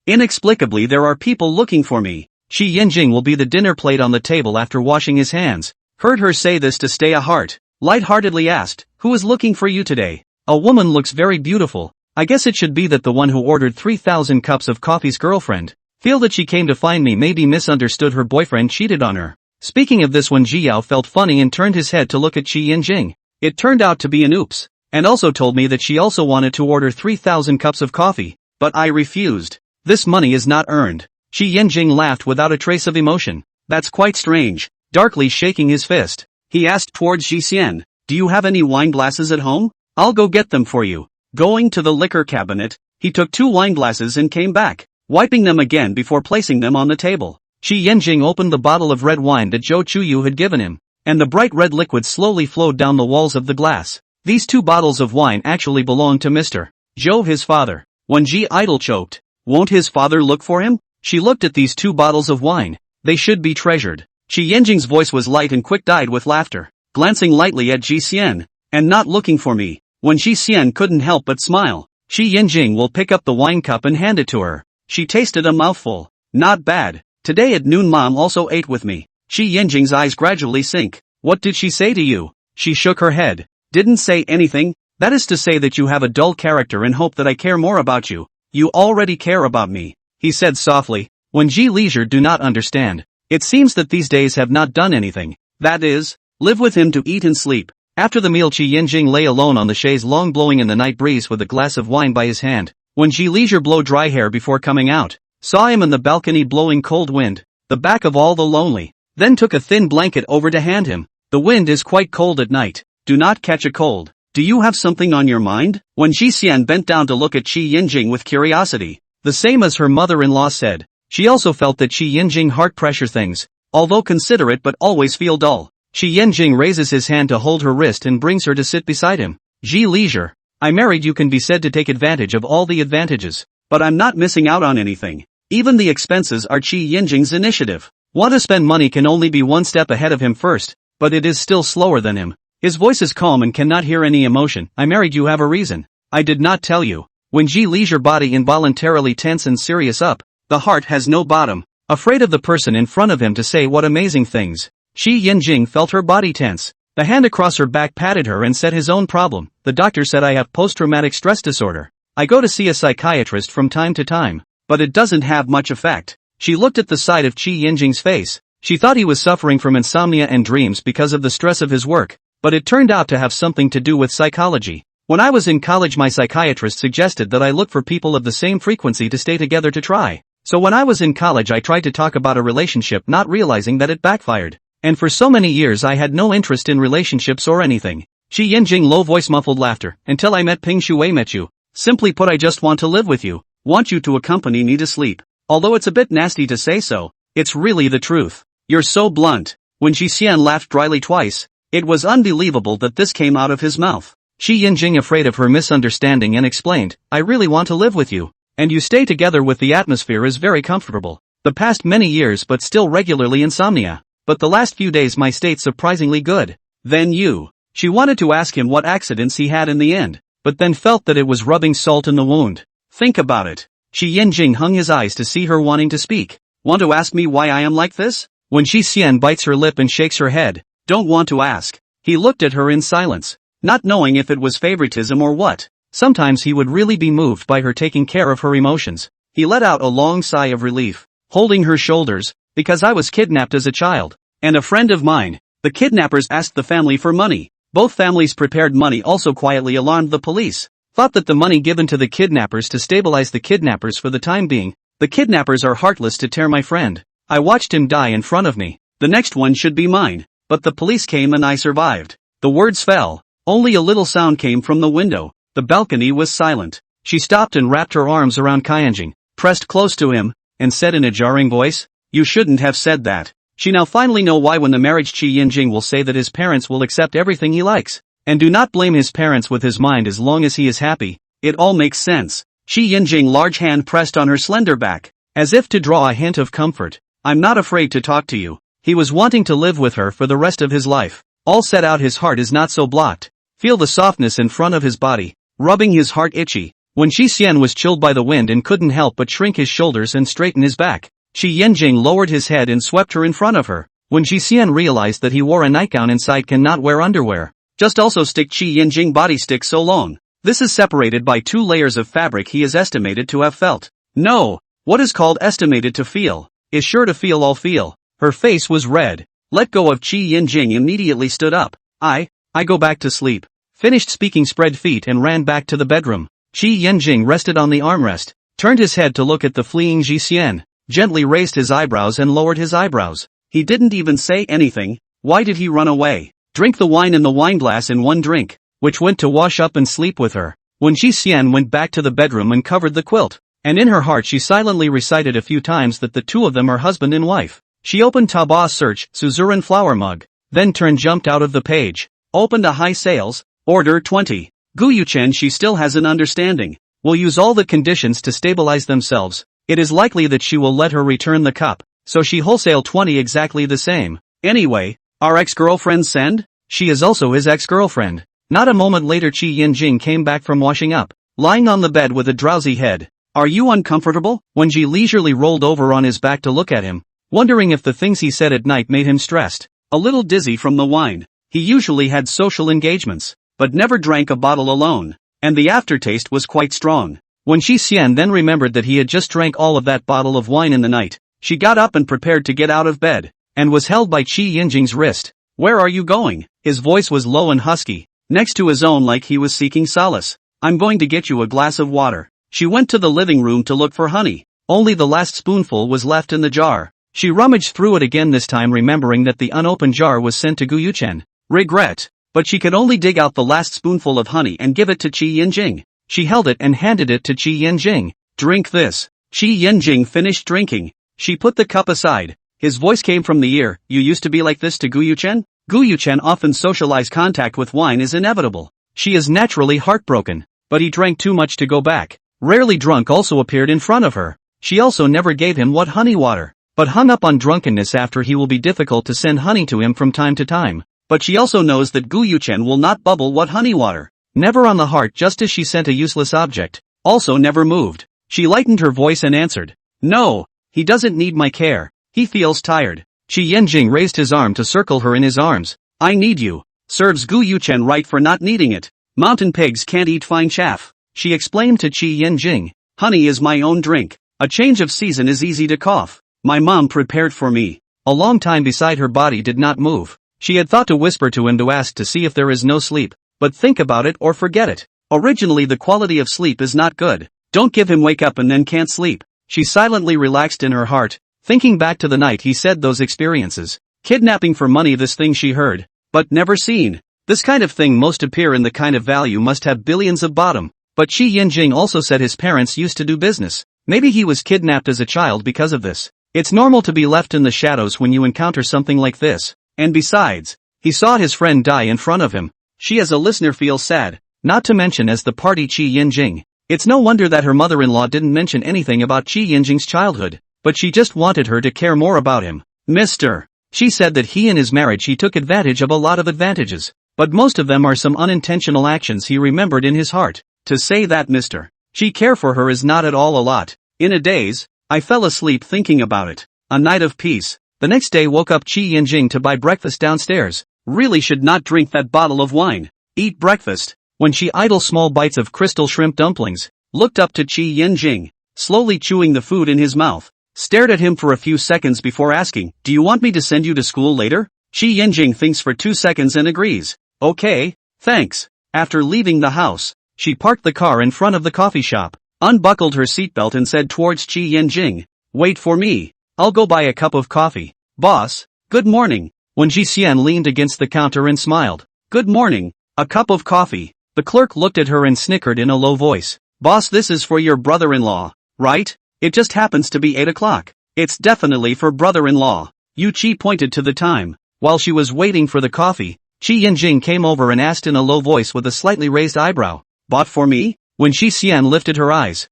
inexplicably there are people looking for me. Qi Yinjing will be the dinner plate on the table after washing his hands." Heard her say this to stay a heart, light-heartedly asked, "Who is looking for you today?" "A woman looks very beautiful. I guess it should be that the one who ordered 3,000 cups of coffee's girlfriend. Feel that she came to find me, maybe misunderstood her boyfriend cheated on her." Speaking of this, when Jiao felt funny and turned his head to look at Qi Yinjing. It turned out to be an oops, and also told me that she also wanted to order 3,000 cups of coffee. but I refused. This money is not earned. Shi Yanjing laughed without a trace of emotion. That's quite strange. Darkly shaking his fist, he asked towards Ji Xian, do you have any wine glasses at home? I'll go get them for you. Going to the liquor cabinet, he took 2 wine glasses and came back, wiping them again before placing them on the table. Shi Yanjing opened the bottle of red wine that Zhou Chuyu had given him, and the bright red liquid slowly flowed down the walls of the glass. These 2 bottles of wine actually belonged to Mr. Zhou, his father. When Ji Idol choked, won't his father look for him? She looked at these 2 bottles of wine. They should be treasured. Shi Yanjing's voice was light and quick-dyed with laughter, glancing lightly at Ji Xian, and not looking for me. When Ji Xian couldn't help but smile, Shi Yanjing will pick up the wine cup and hand it to her. She tasted a mouthful. Not bad. Today at noon Mom also ate with me. Shi Yanjing's eyes gradually sink. What did she say to you? She shook her head. Didn't say anything. That is to say that you have a dull character and hope that I care more about you. You already care about me, he said softly. When Ji Leisure do not understand. It seems that these days have not done anything. That is, live with him to eat and sleep. After the meal Shi Yanjing lay alone on the chaise longue blowing in the night breeze with a glass of wine by his hand. When Ji Leisure blow dry hair before coming out, saw him in the balcony blowing cold wind, the back of all the lonely, then took a thin blanket over to hand him. The wind is quite cold at night. Do not catch a cold. Do you have something on your mind? When Ji Xian bent down to look at Shi Yanjing with curiosity, the same as her mother-in-law said. She also felt that Shi Yanjing heart pressure things, although considerate but always feel dull. Shi Yanjing raises his hand to hold her wrist and brings her to sit beside him. Ji Leisure, I married you can be said to take advantage of all the advantages, but I'm not missing out on anything. Even the expenses are Shi Yanjing's initiative. Want to spend money can only be one step ahead of him first, but it is still slower than him. His voice is calm and cannot hear any emotion. I married you have a reason. I did not tell you. When Ji Leisure body involuntarily tense and serious up, the heart has no bottom, afraid of the person in front of him to say what amazing things. Shi Yanjing felt her body tense. The hand across her back patted her and said his own problem. The doctor said I have post-traumatic stress disorder. I go to see a psychiatrist from time to time, but it doesn't have much effect. She looked at the side of Shi Yanjing's face. She thought he was suffering from insomnia and dreams because of the stress of his work, but it turned out to have something to do with psychology. When I was in college my psychiatrist suggested that I look for people of the same frequency to stay together to try. So when I was in college I tried to talk about a relationship not realizing that it backfired. And for so many years I had no interest in relationships or anything. Shi Yanjing low voice muffled laughter, until I met Ping Shuwei met you. Simply put I just want to live with you, want you to accompany me to sleep. Although it's a bit nasty to say so, it's really the truth. You're so blunt. When Ji Xian laughed dryly twice, it was unbelievable that this came out of his mouth. Shi Yanjing afraid of her misunderstanding and explained, I really want to live with you. And you stay together with the atmosphere is very comfortable. The past many years but still regularly insomnia. But the last few days my state's surprisingly good. Then you. She wanted to ask him what accidents he had in the end, but then felt that it was rubbing salt in the wound. Think about it. Shi Yanjing hung his eyes to see her wanting to speak. Want to ask me why I am like this? When Shi Xian bites her lip and shakes her head, don't want to ask. He looked at her in silence, not knowing if it was favoritism or what. Sometimes he would really be moved by her taking care of her emotions. He let out a long sigh of relief, holding her shoulders, because I was kidnapped as a child. And a friend of mine, the kidnappers asked the family for money. Both families prepared money also quietly alarmed the police. Thought that the money given to the kidnappers to stabilize the kidnappers for the time being. The kidnappers are heartless to tear my friend. I watched him die in front of me. The next one should be mine. But the police came and I survived. The words fell. Only a little sound came from the window. The balcony was silent. She stopped and wrapped her arms around Qianjing, pressed close to him, and said in a jarring voice, you shouldn't have said that. She now finally know why when the marriage Shi Yanjing will say that his parents will accept everything he likes. And do not blame his parents with his mind as long as he is happy. It all makes sense. Shi Yanjing large hand pressed on her slender back, as if to draw a hint of comfort. I'm not afraid to talk to you. He was wanting to live with her for the rest of his life. All set out his heart is not so blocked. Feel the softness in front of his body, rubbing his heart itchy. When Shi Xian was chilled by the wind and couldn't help but shrink his shoulders and straighten his back, Shi Yanjing lowered his head and swept her in front of her. When Shi Xian realized that he wore a nightgown inside cannot wear underwear. Just also stick Shi Yanjing body stick so long. This is separated by 2 layers of fabric he is estimated to have felt. No, what is called estimated to feel, is sure to feel all feel. Her face was red. Let go of Shi Yanjing immediately stood up. I go back to sleep. Finished speaking spread feet and ran back to the bedroom. Shi Yanjing rested on the armrest, turned his head to look at the fleeing Ji Xian, gently raised his eyebrows and lowered his eyebrows. He didn't even say anything. Why did he run away? Drink the wine in the wineglass in one drink, which went to wash up and sleep with her. When Ji Xian went back to the bedroom and covered the quilt, and in her heart she silently recited a few times that the two of them are husband and wife. She opened Taobao search Suzerain flower mug, then jumped out of the page, opened a high sales, order 20. Gu Yuchen she still has an understanding, will use all the conditions to stabilize themselves. It is likely that she will let her return the cup, so she wholesale 20 exactly the same. Anyway, our ex-girlfriend send? She is also his ex-girlfriend. Not a moment later Qi Yinjing came back from washing up, lying on the bed with a drowsy head. Are you uncomfortable? When Ji leisurely rolled over on his back to look at him, wondering if the things he said at night made him stressed. A little dizzy from the wine. He usually had social engagements, but never drank a bottle alone, and the aftertaste was quite strong. When Ji Xian then remembered that he had just drank all of that bottle of wine in the night, she got up and prepared to get out of bed, and was held by Qi Yinjing's wrist. Where are you going? His voice was low and husky, next to his own like he was seeking solace. I'm going to get you a glass of water. She went to the living room to look for honey. Only the last spoonful was left in the jar. She rummaged through it again, this time remembering that the unopened jar was sent to Gu Yuchen. Regret. But she could only dig out the last spoonful of honey and give it to Qi Yinjing. She held it and handed it to Qi Yinjing. Drink this. Qi Yinjing finished drinking. She put the cup aside. His voice came from the ear. You used to be like this to Gu Yuchen? Gu Yuchen often socialize contact with wine is inevitable. She is naturally heartbroken, but he drank too much to go back. Rarely drunk also appeared in front of her. She also never gave him what honey water, but hung up on drunkenness after he will be difficult to send honey to him from time to time. But she also knows that Gu Yuchen will not bubble what honey water. Never on the heart, just as she sent a useless object. Also never moved. She lightened her voice and answered. No, he doesn't need my care. He feels tired. Qi Yinjing raised his arm to circle her in his arms. I need you. Serves Gu Yuchen right for not needing it. Mountain pigs can't eat fine chaff. She explained to Qi Yinjing. Honey is my own drink. A change of season is easy to cough. My mom prepared for me. A long time beside her body did not move. She had thought to whisper to him to ask to see if there is no sleep, but think about it or forget it. Originally the quality of sleep is not good. Don't give him wake up and then can't sleep. She silently relaxed in her heart, thinking back to the night he said those experiences. Kidnapping for money, this thing she heard, but never seen. This kind of thing most appear in the kind of value must have billions of bottom. But Qi Yinjing also said his parents used to do business. Maybe he was kidnapped as a child because of this. It's normal to be left in the shadows when you encounter something like this. And besides, he saw his friend die in front of him. She as a listener feels sad, not to mention as the party Qi Yinjing. It's no wonder that her mother-in-law didn't mention anything about Qi Yinjing's childhood, but she just wanted her to care more about him. Mr. She said that he in his marriage he took advantage of a lot of advantages, but most of them are some unintentional actions he remembered in his heart. To say that Mr. She care for her is not at all a lot. In a daze, I fell asleep thinking about it. A night of peace. The next day woke up Qi Yinjing to buy breakfast downstairs. Really should not drink that bottle of wine. Eat breakfast. When she idle small bites of crystal shrimp dumplings, looked up to Qi Yinjing, slowly chewing the food in his mouth, stared at him for a few seconds before asking, do you want me to send you to school later? Qi Yinjing thinks for 2 seconds and agrees. Okay, thanks. After leaving the house, she parked the car in front of the coffee shop, unbuckled her seatbelt and said towards Qi Yinjing, wait for me. I'll go buy a cup of coffee. Boss, good morning. When Ji Xian leaned against the counter and smiled. Good morning. A cup of coffee. The clerk looked at her and snickered in a low voice. Boss, this is for your brother-in-law, right? It just happens to be 8 o'clock. It's definitely for brother-in-law. Yu Qi pointed to the time. While she was waiting for the coffee, Qi Yinjing came over and asked in a low voice with a slightly raised eyebrow. Bought for me? When Ji Xian lifted her eyes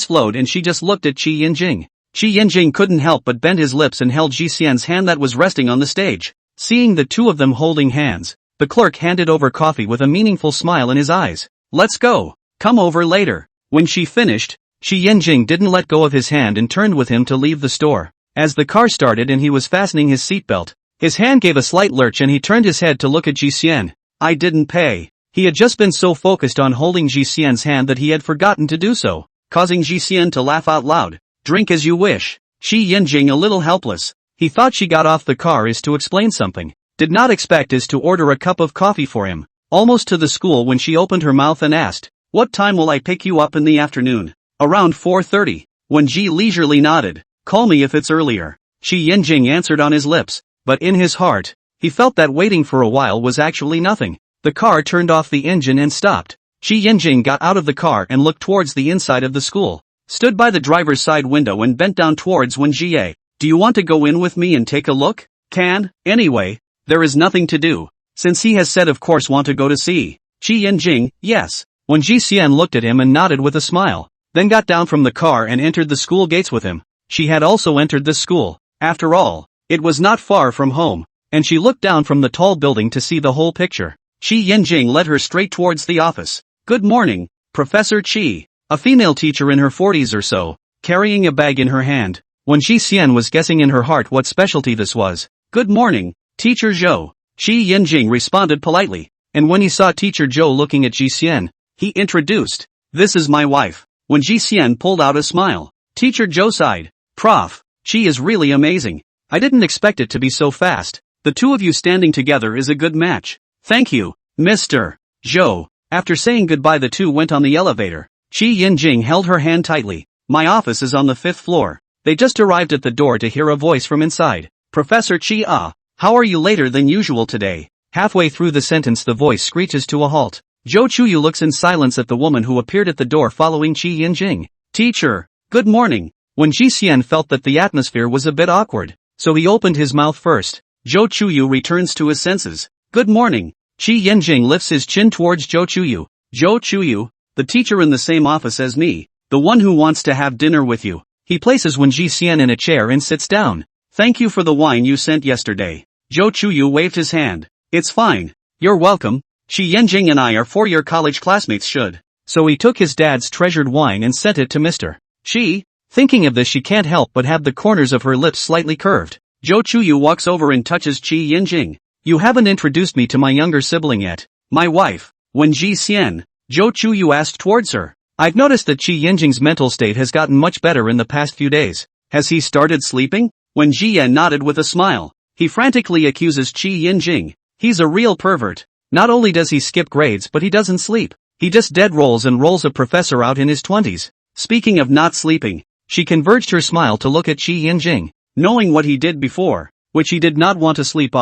flowed and she just looked at Qi Yinjing. Qi Yinjing couldn't help but bend his lips and held Ji Xian's hand that was resting on the stage. Seeing the two of them holding hands, the clerk handed over coffee with a meaningful smile in his eyes. Let's go. Come over later. When she finished, Qi Yinjing didn't let go of his hand and turned with him to leave the store. As the car started and he was fastening his seatbelt, his hand gave a slight lurch and he turned his head to look at Ji Xian. I didn't pay. He had just been so focused on holding Ji Xian's hand that he had forgotten to do so, causing Ji Xian to laugh out loud. Drink as you wish. Qi Yinjing a little helpless. He thought she got off the car is to explain something. Did not expect is to order a cup of coffee for him. Almost to the school when she opened her mouth and asked, what time will I pick you up in the afternoon? Around 4:30. When Ji leisurely nodded. Call me if it's earlier. Shi Yinjing answered on his lips, but in his heart, he felt that waiting for a while was actually nothing. The car turned off the engine and stopped. Shi Yinjing got out of the car and looked towards the inside of the school. Stood by the driver's side window and bent down towards Wen Jie. Do you want to go in with me and take a look? Anyway, there is nothing to do. Since he has said of course want to go to see. Shi Yinjing, yes. Wen Jixian looked at him and nodded with a smile. Then got down from the car and entered the school gates with him. She had also entered the school. After all, it was not far from home, and she looked down from the tall building to see the whole picture. Shi Yinjing led her straight towards the office. Good morning, Professor Qi. A female teacher in her 40s or so, carrying a bag in her hand. When Ji Xian was guessing in her heart what specialty this was. Good morning, Teacher Zhou. Shi Yinjing responded politely, and when he saw Teacher Zhou looking at Ji Xian, he introduced. This is my wife. When Ji Xian pulled out a smile, Teacher Zhou sighed. Prof, she is really amazing. I didn't expect it to be so fast. The two of you standing together is a good match. Thank you, Mr. Zhou. After saying goodbye the two went on the elevator. Shi Yinjing held her hand tightly. My office is on the 5th floor. They just arrived at the door to hear a voice from inside. Professor Qi, how are you later than usual today? Halfway through the sentence the voice screeches to a halt. Zhou Chuyu looks in silence at the woman who appeared at the door following Qi Yinjing. Teacher, good morning. When Ji Xian felt that the atmosphere was a bit awkward, so he opened his mouth first. Zhou Chuyu returns to his senses. Good morning. Qi Yinjing lifts his chin towards Zhou Chuyu. Zhou Chuyu, the teacher in the same office as me, the one who wants to have dinner with you. He places Wen Ji Xian in a chair and sits down. Thank you for the wine you sent yesterday. Zhou Chuyu waved his hand. It's fine. You're welcome. Shi Yinjing and I are 4-year college classmates should. So he took his dad's treasured wine and sent it to Mr. Shi. Thinking of this she can't help but have the corners of her lips slightly curved. Zhou Chuyu walks over and touches Qi Yinjing. You haven't introduced me to my younger sibling yet. My wife, Wen Ji Xian. Zhou Chuyu asked towards her. I've noticed that Qi Yinjing's mental state has gotten much better in the past few days. Has he started sleeping? Wen Jian nodded with a smile. He frantically accuses Qi Yinjing. He's a real pervert. Not only does he skip grades but he doesn't sleep. He just dead rolls and rolls a professor out in his 20s. Speaking of not sleeping, she converged her smile to look at Qi Yinjing. Knowing what he did before, which he did not want to sleep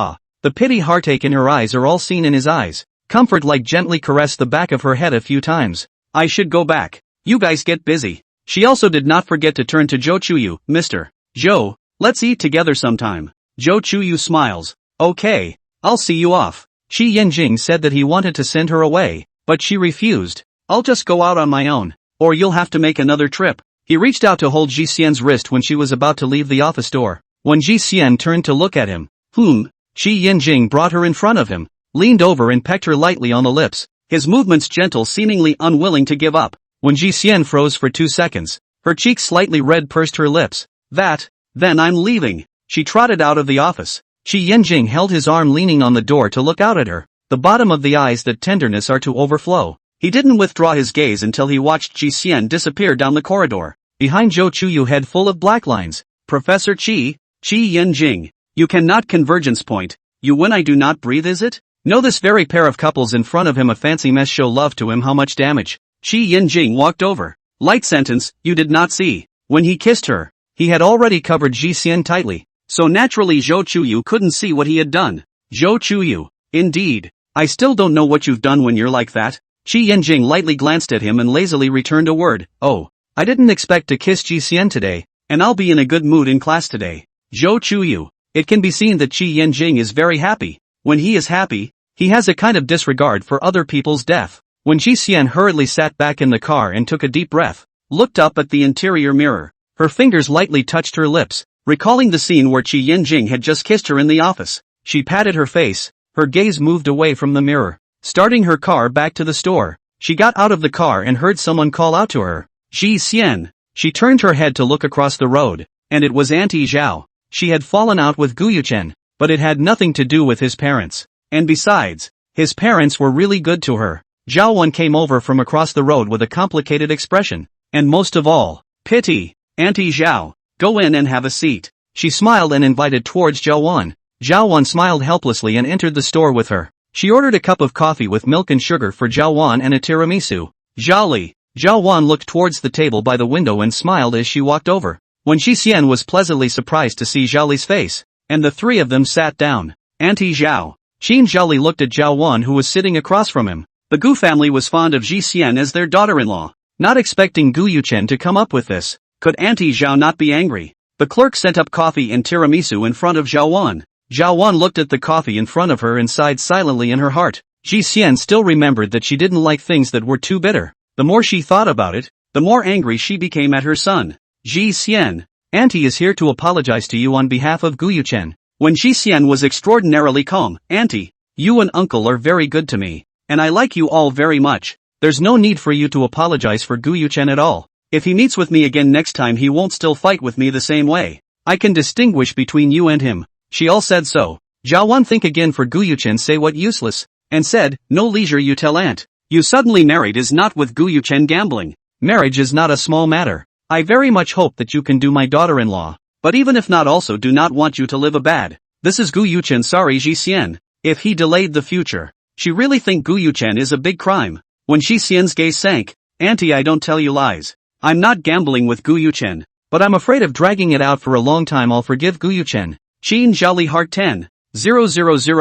the pity heartache in her eyes are all seen in his eyes. Comfort like gently caressed the back of her head a few times. I should go back. You guys get busy. She also did not forget to turn to Zhou Chuyu. Mr. Zhou, let's eat together sometime. Zhou Chuyu smiles. Okay, I'll see you off. Qi Yinjing said that he wanted to send her away, but she refused. I'll just go out on my own, or you'll have to make another trip. He reached out to hold Ji Xian's wrist when she was about to leave the office door. When Ji Xian turned to look at him, Qi Yinjing brought her in front of him, leaned over and pecked her lightly on the lips, his movements gentle, seemingly unwilling to give up. When Ji Xian froze for 2 seconds, her cheeks slightly red, pursed her lips. Then I'm leaving. She trotted out of the office. Qi Yinjing held his arm, leaning on the door to look out at her, the bottom of the eyes that tenderness are to overflow. He didn't withdraw his gaze until he watched Ji Xian disappear down the corridor. Behind Zhou Chuyu head full of black lines. Professor Qi Yinjing. You cannot convergence point. You when I do not breathe is it? No, this very pair of couples in front of him a fancy mess show love to him how much damage. Qi Yinjing walked over. Light sentence, you did not see. When he kissed her, he had already covered Ji Xian tightly. So naturally Zhou Chuyu couldn't see what he had done. Zhou Chuyu, indeed. I still don't know what you've done when you're like that. Qi Yinjing lightly glanced at him and lazily returned a word. Oh, I didn't expect to kiss Ji Xian today, and I'll be in a good mood in class today. Zhou Chuyu. It can be seen that Qi Yinjing is very happy. When he is happy, he has a kind of disregard for other people's death. When Ji Xian hurriedly sat back in the car and took a deep breath, looked up at the interior mirror, her fingers lightly touched her lips, recalling the scene where Qi Yinjing had just kissed her in the office. She patted her face, her gaze moved away from the mirror. Starting her car back to the store, she got out of the car and heard someone call out to her. Ji Xian. She turned her head to look across the road, and it was Auntie Zhao. She had fallen out with Guyuchen, but it had nothing to do with his parents. And besides, his parents were really good to her. Zhao Wan came over from across the road with a complicated expression, and most of all, pity. Auntie Zhao, go in and have a seat. She smiled and invited towards Zhao Wan. Zhao Wan smiled helplessly and entered the store with her. She ordered a cup of coffee with milk and sugar for Zhao Wan and a tiramisu. Jolly. Zhao Wan looked towards the table by the window and smiled as she walked over. When Shi Xian was pleasantly surprised to see Zhao Li's face, and the three of them sat down. Auntie Zhao. Qin Zhao looked at Zhao Wan who was sitting across from him. The Gu family was fond of Ji Xian as their daughter-in-law. Not expecting Gu Yuchen to come up with this, could Auntie Zhao not be angry? The clerk sent up coffee and tiramisu in front of Zhao Wan. Zhao Wan looked at the coffee in front of her and sighed silently in her heart. Ji Xian still remembered that she didn't like things that were too bitter. The more she thought about it, the more angry she became at her son. Ji Xian, Auntie is here to apologize to you on behalf of Gu Yuchen. When Ji Xian was extraordinarily calm, Auntie, you and Uncle are very good to me, and I like you all very much. There's no need for you to apologize for Gu Yuchen at all. If he meets with me again next time he won't still fight with me the same way. I can distinguish between you and him. She all said so. Zhao Wan think again for Gu Yuchen say what useless, and said, no leisure you tell aunt. You suddenly married is not with Gu Yuchen gambling. Marriage is not a small matter. I very much hope that you can do my daughter-in-law, but even if not also do not want you to live a bad. This is Gu Yuchen sorry Ji Xian. If he delayed the future. She really think Gu Yuchen is a big crime. When Ji Xian's gaze sank, Auntie I don't tell you lies. I'm not gambling with Gu Yuchen, but I'm afraid of dragging it out for a long time I'll forgive Gu Yuchen. Qin Zhali Heart 10. 000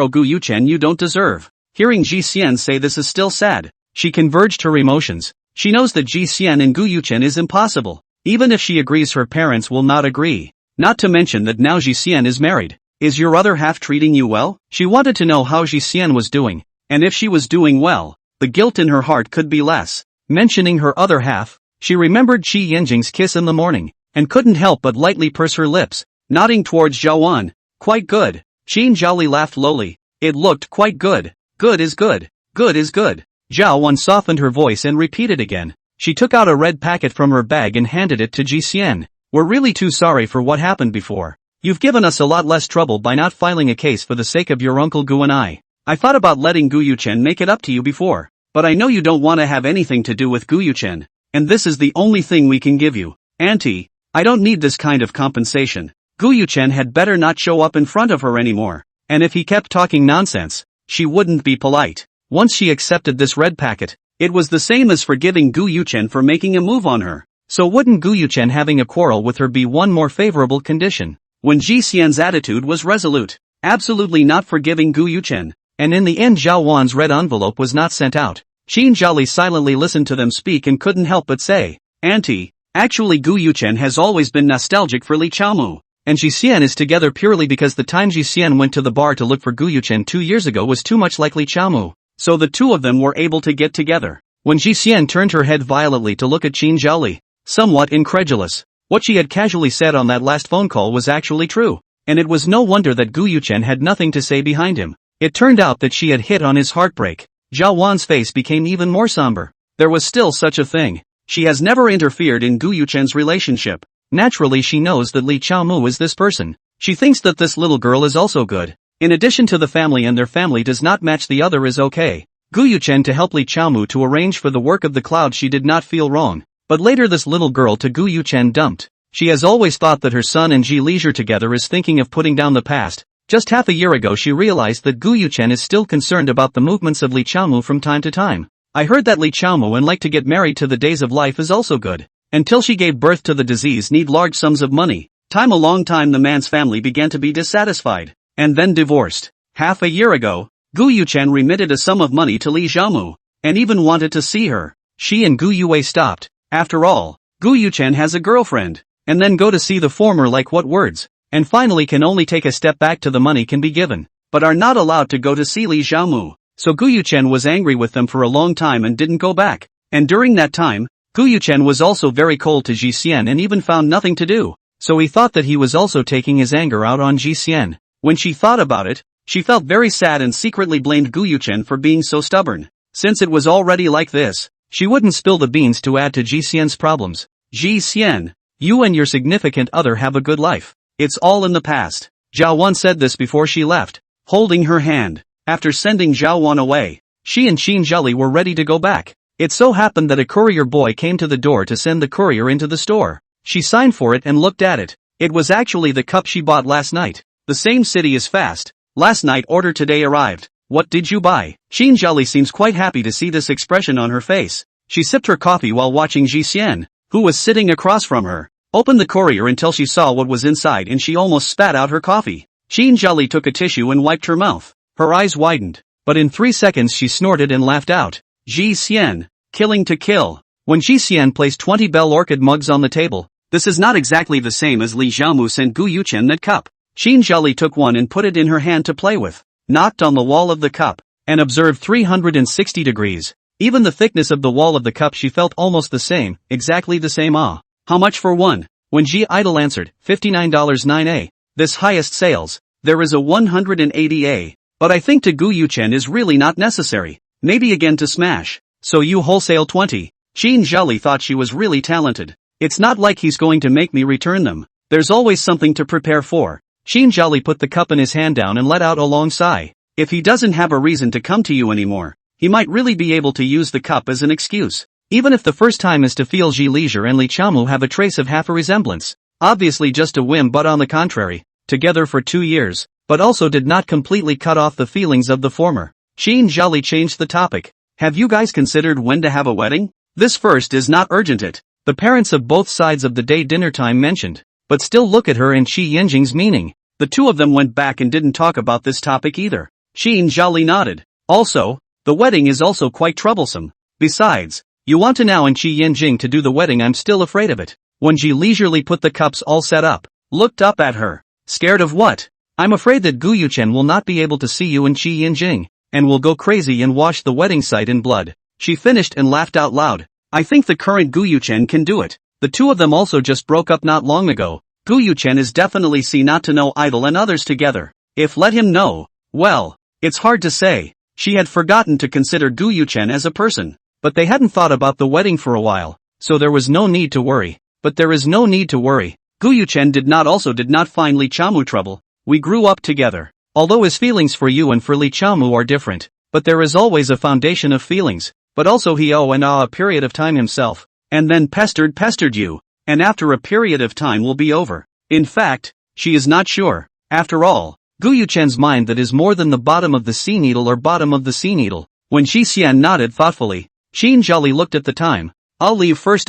Gu Yuchen you don't deserve. Hearing Ji Xian say this is still sad. She converged her emotions. She knows that Ji Xian and Gu Yuchen is impossible. Even if she agrees her parents will not agree. Not to mention that now Ji Xian is married. Is your other half treating you well? She wanted to know how Ji Xian was doing, and if she was doing well, the guilt in her heart could be less. Mentioning her other half, she remembered Qi Yanjing's kiss in the morning, and couldn't help but lightly purse her lips, nodding towards Zhao Wan. Quite good. Qin Zhaoli laughed lowly. It looked quite good. Good is good. Good is good. Zhao Wan softened her voice and repeated again. She took out a red packet from her bag and handed it to Ji Xian. We're really too sorry for what happened before. You've given us a lot less trouble by not filing a case for the sake of your Uncle Gu and I. I thought about letting Gu Yuchen make it up to you before, but I know you don't want to have anything to do with Gu Yuchen, and this is the only thing we can give you. Auntie, I don't need this kind of compensation. Gu Yuchen had better not show up in front of her anymore, and if he kept talking nonsense, she wouldn't be polite. Once she accepted this red packet, it was the same as forgiving Gu Yuchen for making a move on her. So wouldn't Gu Yuchen having a quarrel with her be one more favorable condition? When Ji Xian's attitude was resolute, absolutely not forgiving Gu Yuchen, and in the end Zhao Wan's red envelope was not sent out. Qin Zhali silently listened to them speak and couldn't help but say, Auntie, actually Gu Yuchen has always been nostalgic for Li Chaomu, and Ji Xian is together purely because the time Ji Xian went to the bar to look for Gu Yuchen 2 years ago was too much like Li Chaomu, so the two of them were able to get together. When Ji Xian turned her head violently to look at Qin Zhali, somewhat incredulous. What she had casually said on that last phone call was actually true, and it was no wonder that Gu Yuchen had nothing to say behind him. It turned out that she had hit on his heartbreak. Zhao Wan's face became even more somber. There was still such a thing. She has never interfered in Gu Yuchen's relationship. Naturally she knows that Li Chaomu is this person. She thinks that this little girl is also good. In addition to the family and their family does not match the other is okay. Gu Yuchen to help Li Chaomu to arrange for the work of the cloud she did not feel wrong. But later this little girl to Gu Yuchen dumped. She has always thought that her son and Ji Leisure together is thinking of putting down the past. Just half a year ago she realized that Gu Yuchen is still concerned about the movements of Li Chaomu from time to time. I heard that Li Chaomu and like to get married to the days of life is also good. Until she gave birth to the disease need large sums of money. A long time the man's family began to be dissatisfied, and then divorced. Half a year ago, Gu Yuchen remitted a sum of money to Li Xiaomu, and even wanted to see her. She and Gu Yue stopped. After all, Gu Yuchen has a girlfriend. And then go to see the former like what words, and finally can only take a step back to the money can be given, but are not allowed to go to see Li Xiaomu. So Gu Yuchen was angry with them for a long time and didn't go back. And during that time, Gu Yuchen was also very cold to Ji Xian and even found nothing to do. So he thought that he was also taking his anger out on Ji Xian. When she thought about it, she felt very sad and secretly blamed Gu Yuchen for being so stubborn. Since it was already like this, she wouldn't spill the beans to add to Ji Xian's problems. Ji Xian, you and your significant other have a good life. It's all in the past. Zhao Wan said this before she left, holding her hand. After sending Zhao Wan away, she and Qin Zhali were ready to go back. It so happened that a courier boy came to the door to send the courier into the store. She signed for it and looked at it. It was actually the cup she bought last night. The same city is fast. Last night order today arrived. What did you buy? Qin Zhali seems quite happy to see this expression on her face. She sipped her coffee while watching Ji Xian, who was sitting across from her, open the courier until she saw what was inside and she almost spat out her coffee. Qin Zhali took a tissue and wiped her mouth. Her eyes widened, but in 3 seconds she snorted and laughed out. Ji Xian, killing to kill. When Ji Xian placed 20 Belle Orchid mugs on the table, this is not exactly the same as Li Xiaomu sent Gu Yuchen that cup. Qin Zhali took one and put it in her hand to play with, knocked on the wall of the cup, and observed 360 degrees. Even the thickness of the wall of the cup she felt almost the same, exactly the same. How much for one? When Ji Idol answered, $59.9. This highest sales, there is a 180. But I think to Gu Yuchen is really not necessary, maybe again to smash. So you wholesale 20. Qin Zhali thought she was really talented. It's not like he's going to make me return them. There's always something to prepare for. Qin Zhali put the cup in his hand down and let out a long sigh. If he doesn't have a reason to come to you anymore, he might really be able to use the cup as an excuse. Even if the first time is to feel Ji Leisure and Li Xiaomu have a trace of half a resemblance. Obviously just a whim, but on the contrary, together for 2 years, but also did not completely cut off the feelings of the former. Qin Zhali changed the topic. Have you guys considered when to have a wedding? This first is not urgent. The parents of both sides of the day dinner time mentioned, but still look at her and Qi Yinjing's meaning. The two of them went back and didn't talk about this topic either. Qin Zhali nodded. Also, the wedding is also quite troublesome. Besides, you want to now and Qi Yinjing to do the wedding. I'm still afraid of it. When Ji leisurely put the cups all set up, looked up at her. Scared of what? I'm afraid that Gu Yuchen will not be able to see you and Qi Yinjing, and will go crazy and wash the wedding site in blood. She finished and laughed out loud. I think the current Gu Yuchen can do it. The two of them also just broke up not long ago. Gu Yuchen is definitely see not to know Idol and others together. If let him know, well, it's hard to say. She had forgotten to consider Gu Yuchen as a person, but they hadn't thought about the wedding for a while, so there was no need to worry. But there is no need to worry. Gu Yuchen did not find Li Xiaomu trouble. We grew up together. Although his feelings for you and for Li Xiaomu are different, but there is always a foundation of feelings. But also he a period of time himself, and then pestered you, and after a period of time will be over. In fact, she is not sure. After all, Gu Yuchen's mind that is more than the bottom of the sea needle or bottom of the sea needle. When Ji Xian nodded thoughtfully, Qin Zhali looked at the time. I'll leave first.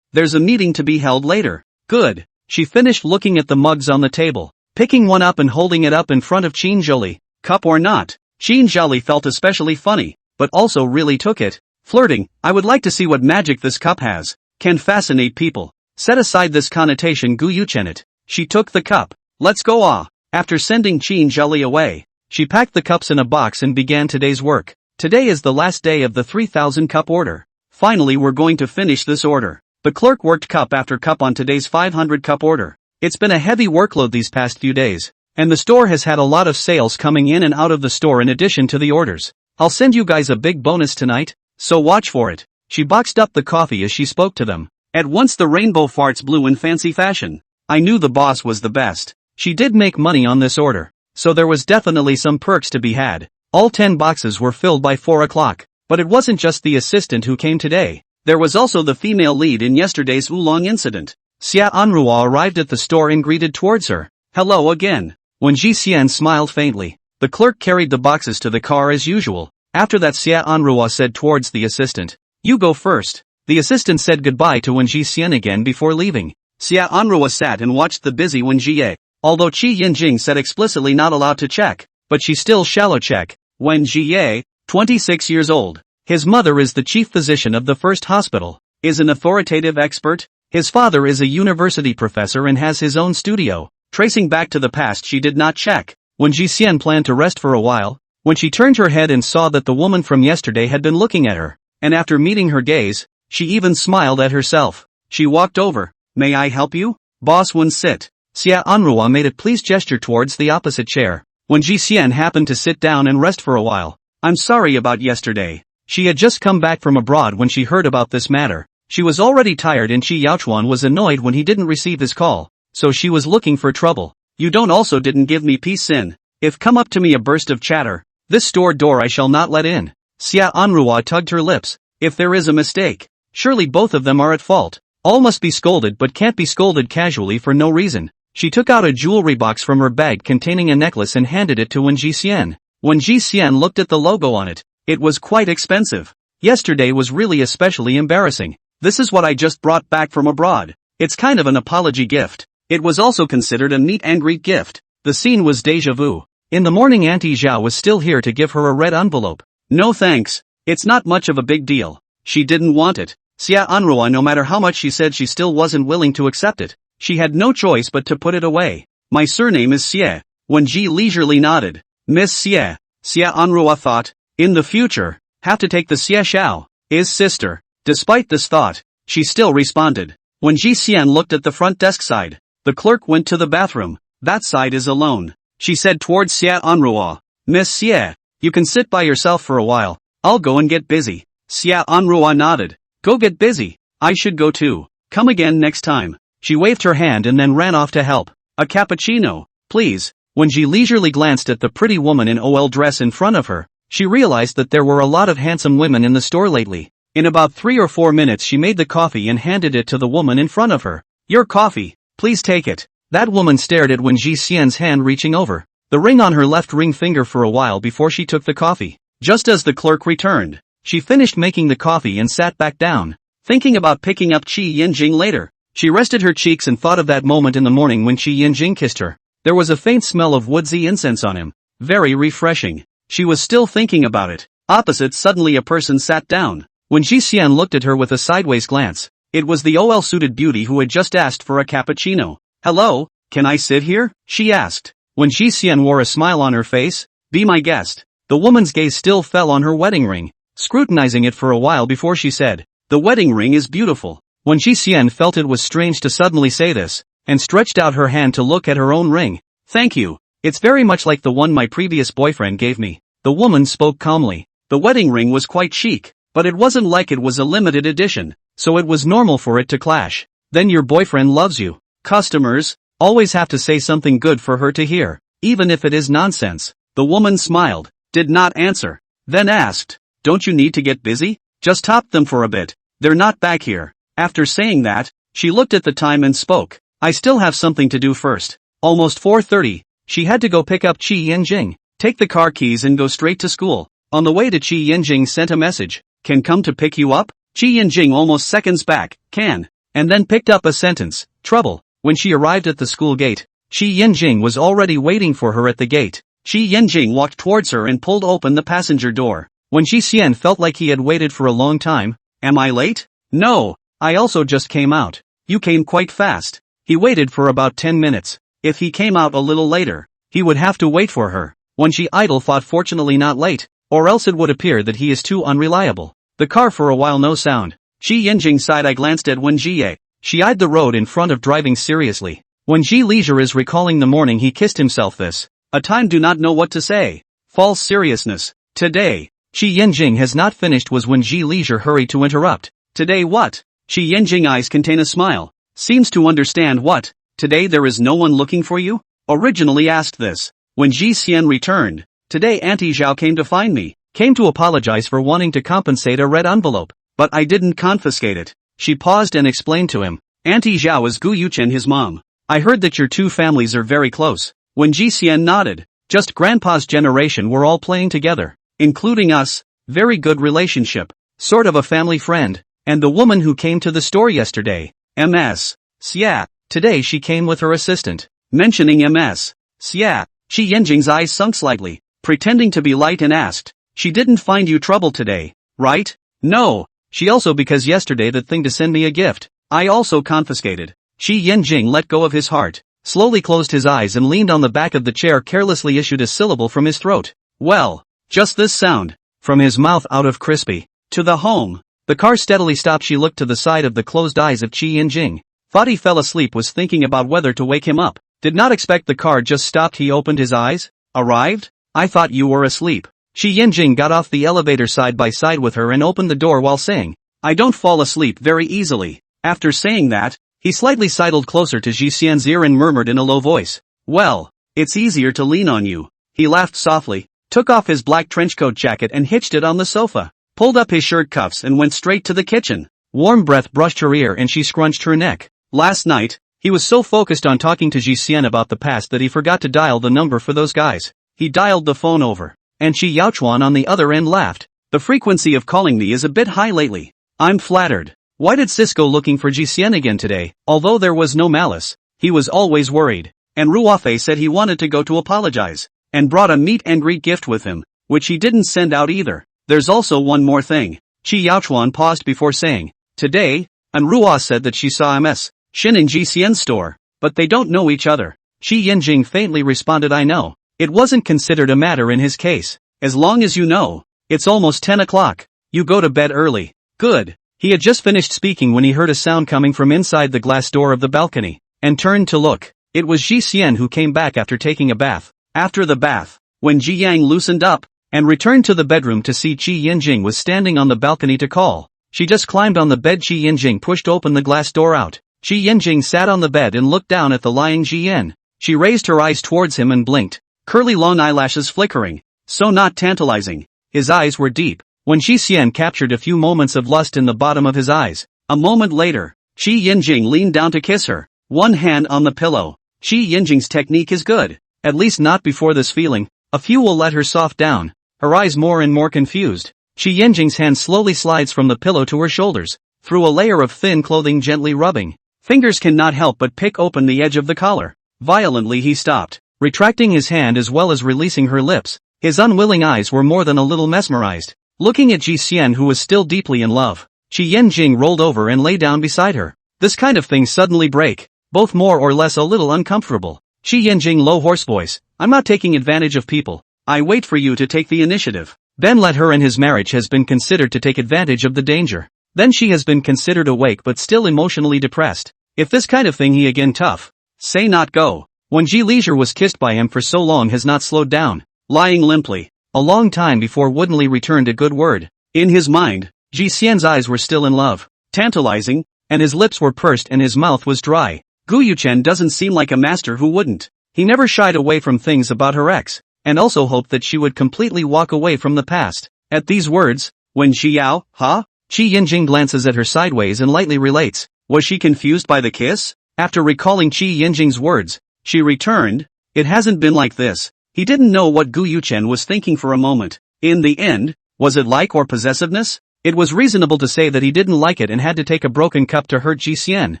There's a meeting to be held later. Good. She finished looking at the mugs on the table, picking one up and holding it up in front of Qin Zhali. Cup or not, Qin Zhali felt especially funny, but also really took it. Flirting, I would like to see what magic this cup has. Can fascinate people. Set aside this connotation Gu Yuchen it. She took the cup. Let's go. After sending Qin Zhali away, she packed the cups in a box and began today's work. Today is the last day of the 3,000 cup order. Finally we're going to finish this order. The clerk worked cup after cup on today's 500 cup order. It's been a heavy workload these past few days, and the store has had a lot of sales coming in and out of the store in addition to the orders. I'll send you guys a big bonus tonight, so watch for it. She boxed up the coffee as she spoke to them. At once the rainbow farts blew in fancy fashion. I knew the boss was the best. She did make money on this order, so there was definitely some perks to be had. All 10 boxes were filled by 4 o'clock, but it wasn't just the assistant who came today. There was also the female lead in yesterday's oolong incident. Xia Anrua arrived at the store and greeted towards her. Hello again. When Ji Xian smiled faintly, the clerk carried the boxes to the car as usual. After that Xia Anrua said towards the assistant, you go first. The assistant said goodbye to Wen Ji Xian again before leaving. Xia Anrua sat and watched the busy Wen Jie. Although Qi Yinjing said explicitly not allowed to check, but she still shallow check. Wen Jie, 26 years old. His mother is the chief physician of the first hospital, is an authoritative expert. His father is a university professor and has his own studio. Tracing back to the past she did not check. When Ji Xian planned to rest for a while, when she turned her head and saw that the woman from yesterday had been looking at her, and after meeting her gaze, she even smiled at herself. She walked over. May I help you? Boss Wen sit. Xia Anrua made a pleased gesture towards the opposite chair. When Ji Xian happened to sit down and rest for a while. I'm sorry about yesterday. She had just come back from abroad when she heard about this matter. She was already tired and Qi Yaochuan was annoyed when he didn't receive his call, so she was looking for trouble. You didn't give me peace in. If come up to me a burst of chatter, this store door I shall not let in. Xia Anrua tugged her lips. If there is a mistake, surely both of them are at fault. All must be scolded but can't be scolded casually for no reason. She took out a jewelry box from her bag containing a necklace and handed it to Wen Ji Xian. When Ji Xian looked at the logo on it, it was quite expensive. Yesterday was really especially embarrassing. This is what I just brought back from abroad. It's kind of an apology gift. It was also considered a meet and greet gift. The scene was déjà vu. In the morning Auntie Zhao was still here to give her a red envelope. No thanks. It's not much of a big deal. She didn't want it. Xia Anrua, no matter how much she said, she still wasn't willing to accept it. She had no choice but to put it away. My surname is Xie. Wen Ji leisurely nodded. Miss Xie. Xia Anrua thought. In the future, have to take the Xie Xiao, is sister. Despite this thought, she still responded. When Ji Xian looked at the front desk side, the clerk went to the bathroom. That side is alone. She said towards Xia Anrua. Miss Xie, you can sit by yourself for a while. I'll go and get busy. Xia Anrua nodded. Go get busy. I should go too. Come again next time. She waved her hand and then ran off to help. A cappuccino, please. When she leisurely glanced at the pretty woman in OL dress in front of her, she realized that there were a lot of handsome women in the store lately. In about 3 or 4 minutes she made the coffee and handed it to the woman in front of her. Your coffee, please take it. That woman stared at Wen Ji Xian's hand reaching over the ring on her left ring finger for a while before she took the coffee. Just as the clerk returned, she finished making the coffee and sat back down, thinking about picking up Qi Yinjing later. She rested her cheeks and thought of that moment in the morning when Qi Yinjing kissed her. There was a faint smell of woodsy incense on him. Very refreshing. She was still thinking about it. Opposite, suddenly a person sat down. When Ji Xian looked at her with a sideways glance, it was the OL-suited beauty who had just asked for a cappuccino. Hello, can I sit here? She asked. When Ji Xian wore a smile on her face, be my guest. The woman's gaze still fell on her wedding ring, scrutinizing it for a while before she said, the wedding ring is beautiful. When Ji Xian felt it was strange to suddenly say this, and stretched out her hand to look at her own ring. Thank you. It's very much like the one my previous boyfriend gave me. The woman spoke calmly. The wedding ring was quite chic, but it wasn't like it was a limited edition, so it was normal for it to clash. Then your boyfriend loves you. Customers always have to say something good for her to hear, even if it is nonsense. The woman smiled, did not answer, then asked, don't you need to get busy? Just top them for a bit. They're not back here. After saying that, she looked at the time and spoke. I still have something to do first. Almost 4:30. She had to go pick up Qi Yinjing, take the car keys and go straight to school. On the way to Qi Yinjing sent a message. Can come to pick you up? Qi Yinjing almost seconds back, can. And then picked up a sentence, trouble. When she arrived at the school gate, Qi Yinjing was already waiting for her at the gate. Qi Yinjing walked towards her and pulled open the passenger door. When Ji Xian felt like he had waited for a long time. Am I late? No, I also just came out. You came quite fast. He waited for about 10 minutes. If he came out a little later, he would have to wait for her. When she idle thought fortunately not late, or else it would appear that he is too unreliable. The car for a while no sound. Qi Yinjing sighed. I glanced at Wen Jie. She eyed the road in front of driving seriously. When Ji Leisure is recalling the morning he kissed himself this. A time do not know what to say. False seriousness. Today. Qi Yinjing has not finished was when Ji Leisure hurried to interrupt. Today what? Qi Yinjing eyes contain a smile. Seems to understand what. Today there is no one looking for you? Originally asked this. When Ji Xian returned. Today Auntie Zhao came to find me. Came to apologize for wanting to compensate a red envelope. But I didn't confiscate it. She paused and explained to him. Auntie Zhao is Gu Yuchen, his mom. I heard that your two families are very close. When Ji Xian nodded. Just grandpa's generation were all playing together. Including us. Very good relationship. Sort of a family friend. And the woman who came to the store yesterday. Ms. Xia. Today she came with her assistant. Mentioning Ms. Xia. Qi Yinjing's eyes sunk slightly. Pretending to be light and asked. She didn't find you trouble today, right? No. She also because yesterday that thing to send me a gift. I also confiscated. Qi Yinjing let go of his heart. Slowly closed his eyes and leaned on the back of the chair, carelessly issued a syllable from his throat. Well. Just this sound. From his mouth out of crispy. To the home. The car steadily stopped. She looked to the side of the closed eyes of Qi Yinjing. Thought he fell asleep, was thinking about whether to wake him up. Did not expect the car just stopped. He opened his eyes. Arrived? I thought you were asleep. Qi Yinjing got off the elevator side by side with her and opened the door while saying, I don't fall asleep very easily. After saying that, he slightly sidled closer to Ji Xian's ear and murmured in a low voice. Well, it's easier to lean on you. He laughed softly, took off his black trenchcoat jacket and hitched it on the sofa, pulled up his shirt cuffs and went straight to the kitchen. Warm breath brushed her ear and she scrunched her neck. Last night, he was so focused on talking to Ji Xian about the past that he forgot to dial the number for those guys. He dialed the phone over, and Shi Yaochuan on the other end laughed. The frequency of calling me is a bit high lately. I'm flattered. Why did Sis go looking for Jisien again today? Although there was no malice, he was always worried. And Ruafe said he wanted to go to apologize, and brought a meet and greet gift with him, which he didn't send out either. There's also one more thing. Chi Yaochuan paused before saying, today, and Rua said that she saw Ms. Shin in Jisien's store, but they don't know each other. Shi Yinjing faintly responded, I know. It wasn't considered a matter in his case. As long as you know. It's almost 10 o'clock. You go to bed early. Good. He had just finished speaking when he heard a sound coming from inside the glass door of the balcony, and turned to look. It was Jisien who came back after taking a bath. After the bath, when Ji Yang loosened up, and returned to the bedroom to see Qi Yinjing was standing on the balcony to call. She just climbed on the bed. Qi Yinjing pushed open the glass door out. Qi Yinjing sat on the bed and looked down at the lying Ji Yen. She raised her eyes towards him and blinked. Curly long eyelashes flickering. So not tantalizing. His eyes were deep. When Jisien captured a few moments of lust in the bottom of his eyes. A moment later, Qi Yinjing leaned down to kiss her. One hand on the pillow. Qi Yinjing's technique is good. At least not before this feeling. A few will let her soft down. Her eyes more and more confused. Qi Yinjing's hand slowly slides from the pillow to her shoulders, through a layer of thin clothing gently rubbing. Fingers cannot help but pick open the edge of the collar. Violently he stopped, retracting his hand as well as releasing her lips. His unwilling eyes were more than a little mesmerized. Looking at Jisien, who was still deeply in love, Qi Yinjing rolled over and lay down beside her. This kind of thing suddenly break, both more or less a little uncomfortable. Qi Yinjing low hoarse voice, I'm not taking advantage of people. I wait for you to take the initiative. Then let her, and his marriage has been considered to take advantage of the danger. Then she has been considered awake but still emotionally depressed. If this kind of thing he again tough. Say not go. When Ji Leisure was kissed by him for so long has not slowed down. Lying limply. A long time before woodenly returned a good word. In his mind, Ji Xian's eyes were still in love. Tantalizing, and his lips were pursed and his mouth was dry. Gu Yuchen doesn't seem like a master who wouldn't. He never shied away from things about her ex. And also hoped that she would completely walk away from the past. At these words, when Xiao, huh? Qi Yinjing glances at her sideways and lightly relates, was she confused by the kiss? After recalling Qi Yinjing's words, she returned, it hasn't been like this. He didn't know what Gu Yuchen was thinking for a moment. In the end, was it like or possessiveness? It was reasonable to say that he didn't like it and had to take a broken cup to hurt Jisien.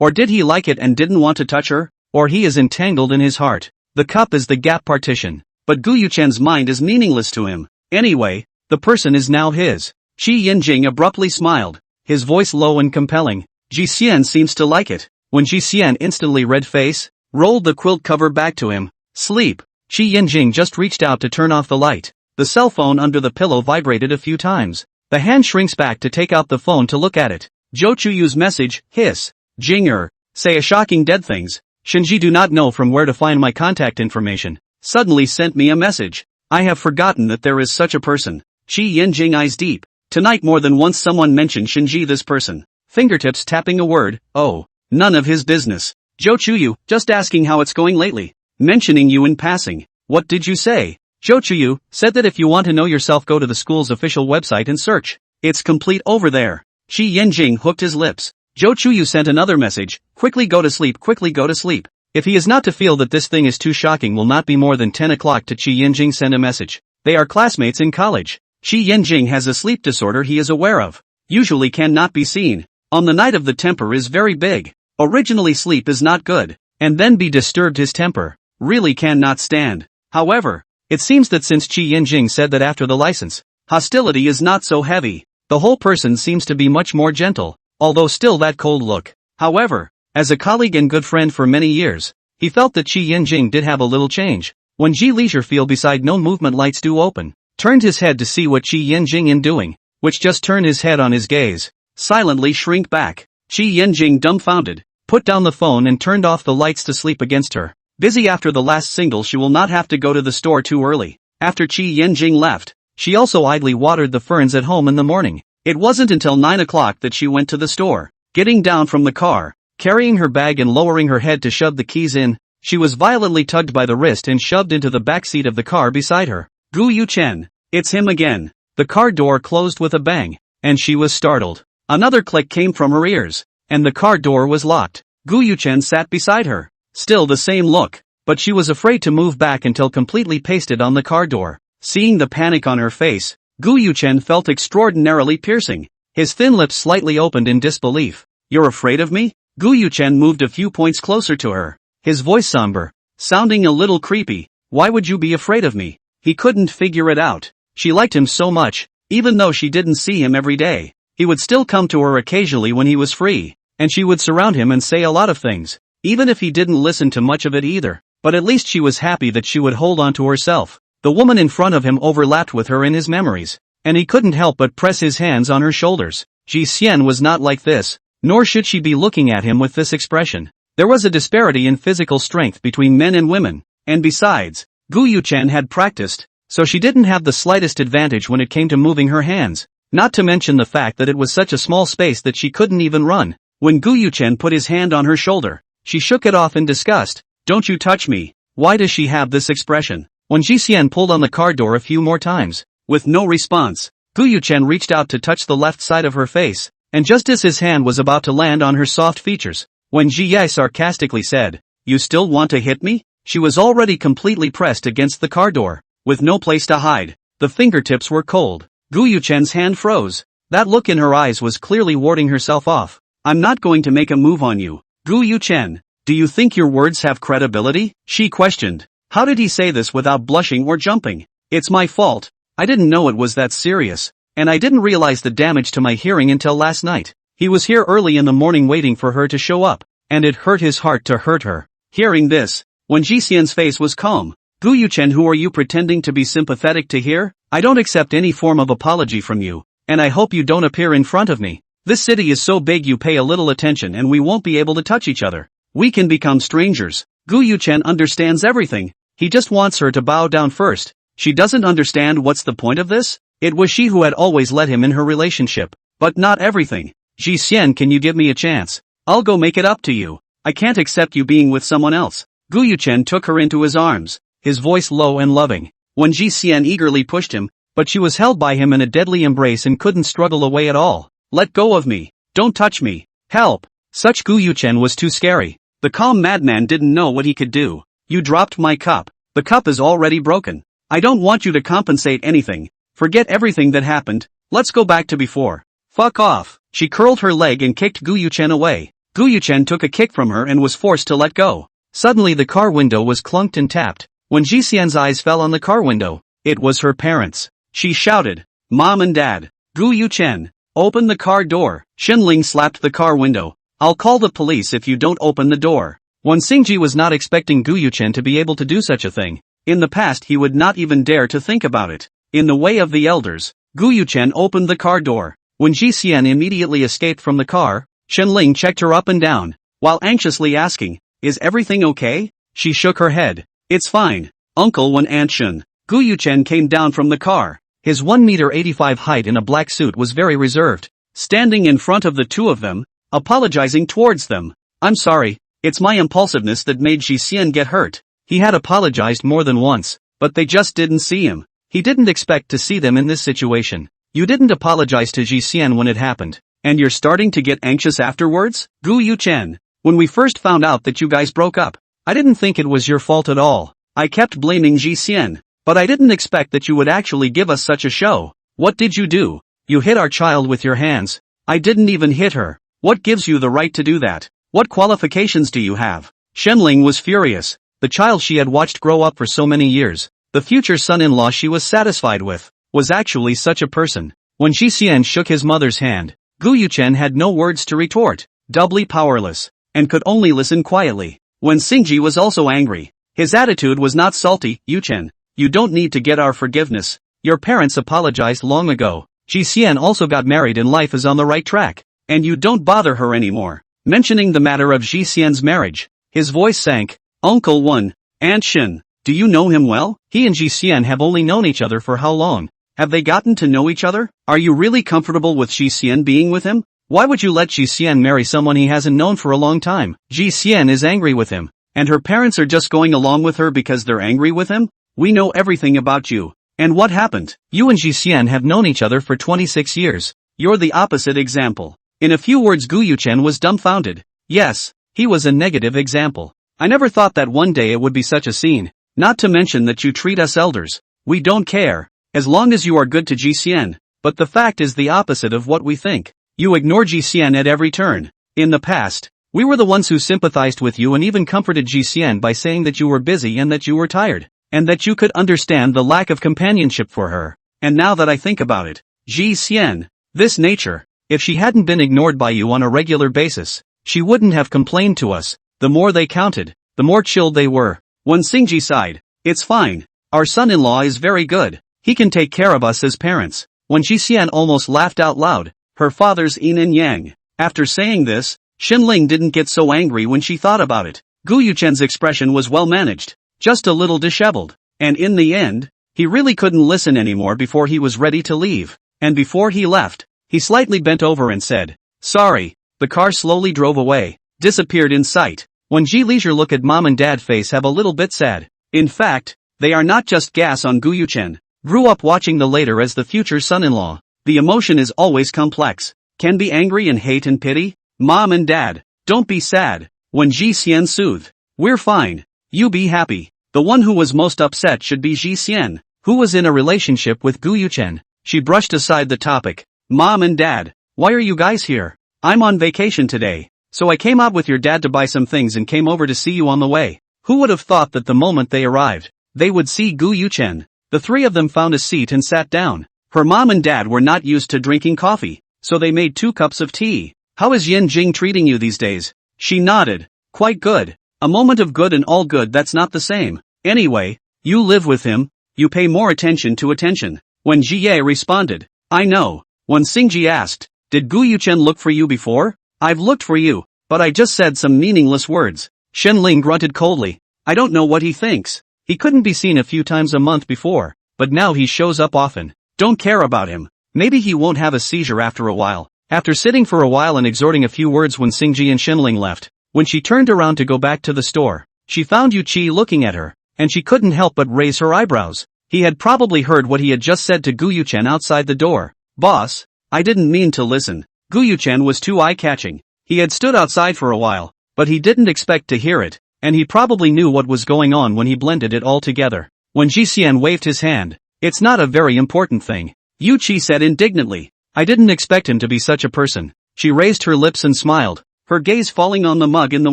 Or did he like it and didn't want to touch her? Or he is entangled in his heart. The cup is the gap partition. But Gu Yuchen's mind is meaningless to him. Anyway, the person is now his. Qi Yinjing abruptly smiled, his voice low and compelling. Jisien seems to like it. When Jisien instantly red face, rolled the quilt cover back to him. Sleep. Qi Yinjing just reached out to turn off the light. The cell phone under the pillow vibrated a few times. The hand shrinks back to take out the phone to look at it. Zhou Chuyu's message, hiss. Jinger, say a shocking dead things. Shinji do not know from where to find my contact information. Suddenly sent me a message. I have forgotten that there is such a person. Qi Yinjing eyes deep. Tonight more than once someone mentioned Shinji, this person. Fingertips tapping a word, oh, none of his business. Zhou Chuyu, just asking how it's going lately. Mentioning you in passing. What did you say? Zhou Chuyu, said that if you want to know yourself go to the school's official website and search. It's complete over there. Qi Yinjing hooked his lips. Zhou Chuyu sent another message, quickly go to sleep, quickly go to sleep. If he is not to feel that this thing is too shocking, will not be more than 10 o'clock to Qi Yinjing send a message. They are classmates in college. Qi Yinjing has a sleep disorder he is aware of. Usually cannot be seen. On the night of the temper is very big. Originally sleep is not good. And then be disturbed his temper. Really cannot stand. However, it seems that since Qi Yinjing said that after the license, hostility is not so heavy. The whole person seems to be much more gentle. Although still that cold look. However, as a colleague and good friend for many years, he felt that Qi Yinjing did have a little change. When Ji Leisure feel beside no movement lights do open, turned his head to see what Qi Yinjing in doing, which just turned his head on his gaze, silently shrink back. Qi Yinjing dumbfounded, put down the phone and turned off the lights to sleep against her. Busy after the last single, she will not have to go to the store too early. After Qi Yinjing left, she also idly watered the ferns at home in the morning. It wasn't until 9 o'clock that she went to the store. Getting down from the car, carrying her bag and lowering her head to shove the keys in, she was violently tugged by the wrist and shoved into the back seat of the car beside her. Gu Yuchen, it's him again. The car door closed with a bang, and she was startled. Another click came from her ears, and the car door was locked. Gu Yuchen sat beside her, still the same look, but she was afraid to move back until completely pasted on the car door. Seeing the panic on her face, Gu Yuchen felt extraordinarily piercing. His thin lips slightly opened in disbelief. You're afraid of me? Gu Yuchen moved a few points closer to her. His voice somber, sounding a little creepy. Why would you be afraid of me? He couldn't figure it out. She liked him so much, even though she didn't see him every day. He would still come to her occasionally when he was free, and she would surround him and say a lot of things, even if he didn't listen to much of it either. But at least she was happy that she would hold on to herself. The woman in front of him overlapped with her in his memories, and he couldn't help but press his hands on her shoulders. Ji Xian was not like this, nor should she be looking at him with this expression. There was a disparity in physical strength between men and women, and besides, Gu Yuchen had practiced, so she didn't have the slightest advantage when it came to moving her hands, not to mention the fact that it was such a small space that she couldn't even run. When Gu Yuchen put his hand on her shoulder, she shook it off in disgust. Don't you touch me. Why does she have this expression? When Ji Xian pulled on the car door a few more times, with no response, Gu Yuchen reached out to touch the left side of her face, and just as his hand was about to land on her soft features, when Ji Ye sarcastically said, "You still want to hit me?" she was already completely pressed against the car door, with no place to hide. The fingertips were cold. Gu Yuchen's hand froze. That look in her eyes was clearly warding herself off. I'm not going to make a move on you. Gu Yuchen, do you think your words have credibility? She questioned. How did he say this without blushing or jumping? It's my fault. I didn't know it was that serious, and I didn't realize the damage to my hearing until last night. He was here early in the morning waiting for her to show up, and it hurt his heart to hurt her. Hearing this, when Ji Xian's face was calm, Gu Yuchen, who are you pretending to be sympathetic to here? I don't accept any form of apology from you, and I hope you don't appear in front of me. This city is so big you pay a little attention and we won't be able to touch each other. We can become strangers. Gu Yuchen understands everything. He just wants her to bow down first. She doesn't understand what's the point of this? It was she who had always let him in her relationship, but not everything. Ji Xian, can you give me a chance? I'll go make it up to you. I can't accept you being with someone else. Gu Yuchen took her into his arms, his voice low and loving. When Ji Xian eagerly pushed him, but she was held by him in a deadly embrace and couldn't struggle away at all. Let go of me. Don't touch me. Help. Such Gu Yuchen was too scary. The calm madman didn't know what he could do. You dropped my cup. The cup is already broken. I don't want you to compensate anything. Forget everything that happened. Let's go back to before. Fuck off. She curled her leg and kicked Gu Yuchen away. Gu Yuchen took a kick from her and was forced to let go. Suddenly the car window was clunked and tapped. When Ji Xian's eyes fell on the car window, it was her parents. She shouted, Mom and Dad. Gu Yuchen, open the car door. Shenling slapped the car window. I'll call the police if you don't open the door. Wan Xingji was not expecting Gu Yuchen to be able to do such a thing. In the past he would not even dare to think about it. In the way of the elders, Gu Yuchen opened the car door. When Ji Xian immediately escaped from the car, Shenling checked her up and down, while anxiously asking, is everything okay? She shook her head. It's fine, Uncle Wan Aunt Shen. Gu Yuchen came down from the car. His 1.85 m height in a black suit was very reserved, standing in front of the two of them, apologizing towards them. I'm sorry, it's my impulsiveness that made Ji Xian get hurt. He had apologized more than once, but they just didn't see him. He didn't expect to see them in this situation. You didn't apologize to Ji Xian when it happened, and you're starting to get anxious afterwards? Gu Yuchen, when we first found out that you guys broke up, I didn't think it was your fault at all. I kept blaming Ji Xian, but I didn't expect that you would actually give us such a show. What did you do? You hit our child with your hands. I didn't even hit her. What gives you the right to do that? What qualifications do you have? Shenling was furious. The child she had watched grow up for so many years, the future son-in-law she was satisfied with, was actually such a person. When Ji Xian shook his mother's hand, Gu Yuchen had no words to retort, doubly powerless, and could only listen quietly. When Xingji was also angry. His attitude was not salty. Yuchen, you don't need to get our forgiveness. Your parents apologized long ago. Ji Xian also got married and life is on the right track, and you don't bother her anymore. Mentioning the matter of Ji Xian's marriage, his voice sank. Uncle Wan, Aunt Shen, do you know him well? He and Ji Xian have only known each other for how long? Have they gotten to know each other? Are you really comfortable with Ji Xian being with him? Why would you let Ji Xian marry someone he hasn't known for a long time? Ji Xian is angry with him, and her parents are just going along with her because they're angry with him? We know everything about you. And what happened? You and Ji Xian have known each other for 26 years. You're the opposite example. In a few words, Gu Yuchen was dumbfounded. Yes, he was a negative example. I never thought that one day it would be such a scene. Not to mention that you treat us elders. We don't care. as long as you are good to GCN. But the fact is the opposite of what we think. You ignore GCN at every turn. In the past, we were the ones who sympathized with you and even comforted GCN by saying that you were busy and that you were tired, and that you could understand the lack of companionship for her. And now that I think about it, GCN, this nature, if she hadn't been ignored by you on a regular basis, she wouldn't have complained to us. The more they counted, the more chilled they were. When Singji sighed, "It's fine. Our son-in-law is very good. He can take care of us as parents." When GCN almost laughed out loud, her father's yin and yang. After saying this, Xinling didn't get so angry when she thought about it. Gu Yuchen's expression was well managed, just a little disheveled. And in the end, he really couldn't listen anymore before he was ready to leave. And before he left, he slightly bent over and said, "Sorry." The car slowly drove away, disappeared in sight. When Ji Leisure look at mom and dad face have a little bit sad. In fact, they are not just gas on Gu Yuchen. Grew up watching the later as the future son-in-law. The emotion is always complex. Can be angry and hate and pity. Mom and dad, don't be sad. When Ji Xian soothed, "We're fine. You be happy." The one who was most upset should be Ji Xian, who was in a relationship with Gu Yuchen. She brushed aside the topic. "Mom and dad, why are you guys here? I'm on vacation today, so I came out with your dad to buy some things and came over to see you on the way." Who would have thought that the moment they arrived, they would see Gu Yuchen? The three of them found a seat and sat down. Her mom and dad were not used to drinking coffee, so they made 2 cups of tea. "How is Yin Jing treating you these days?" She nodded. "Quite good. A moment of good and all good, that's not the same. Anyway, you live with him, you pay more attention to attention." When Jie responded, "I know." When Xingji asked, "Did Gu Yuchen look for you before?" "I've looked for you, but I just said some meaningless words." Shenling grunted coldly. "I don't know what he thinks. He couldn't be seen a few times a month before, but now he shows up often. Don't care about him. Maybe he won't have a seizure after a while." After sitting for a while and exhorting a few words when Xingji and Shenling left, when she turned around to go back to the store, she found Yu Qi looking at her, and she couldn't help but raise her eyebrows. He had probably heard what he had just said to Gu Yuchen outside the door. "Boss, I didn't mean to listen." Gu Yuchen was too eye-catching. He had stood outside for a while, but he didn't expect to hear it, and he probably knew what was going on when he blended it all together. When Ji Xian waved his hand, "It's not a very important thing," Yu Qi said indignantly. "I didn't expect him to be such a person." She raised her lips and smiled, her gaze falling on the mug in the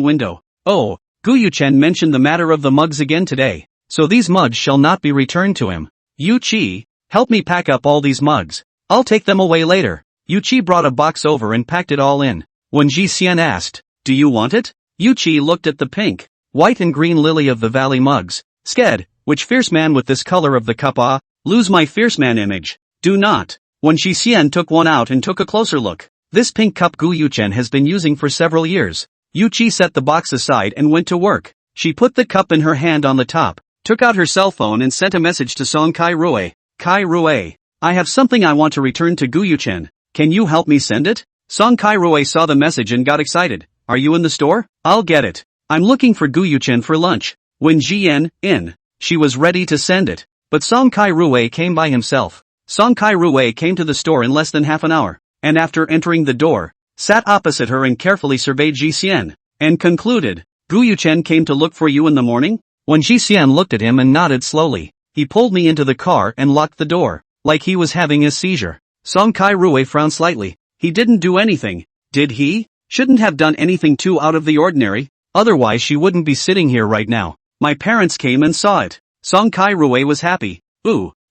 window. "Oh, Gu Yuchen mentioned the matter of the mugs again today, so these mugs shall not be returned to him. Yu Qi, help me pack up all these mugs. I'll take them away later." Yu Qi brought a box over and packed it all in. When Ji Xian asked, "Do you want it?" Yu Qi looked at the pink, white and green lily of the valley mugs. "Sked, which fierce man with this color of the cup lose my fierce man image. Do not." When Ji Xian took one out and took a closer look, this pink cup Gu Yuchen has been using for several years. Yu Qi set the box aside and went to work. She put the cup in her hand on the top, took out her cell phone and sent a message to Song Kai Rui. "Kai Rui, I have something I want to return to Gu Yuchen. Can you help me send it?" Song Kai Rui saw the message and got excited. "Are you in the store? I'll get it. I'm looking for Gu Yuchen for lunch." When Jian in, she was ready to send it, but Song Kai Rui came by himself. Song Kai Rui came to the store in less than half an hour, and after entering the door, sat opposite her and carefully surveyed Ji Xian, and concluded, "Gu Yuchen came to look for you in the morning?" When Ji Xian looked at him and nodded slowly, "He pulled me into the car and locked the door, like he was having a seizure." Song Kai Rui frowned slightly. "He didn't do anything, did he?" "Shouldn't have done anything too out of the ordinary, otherwise she wouldn't be sitting here right now. My parents came and saw it." Song Kai Rui was happy.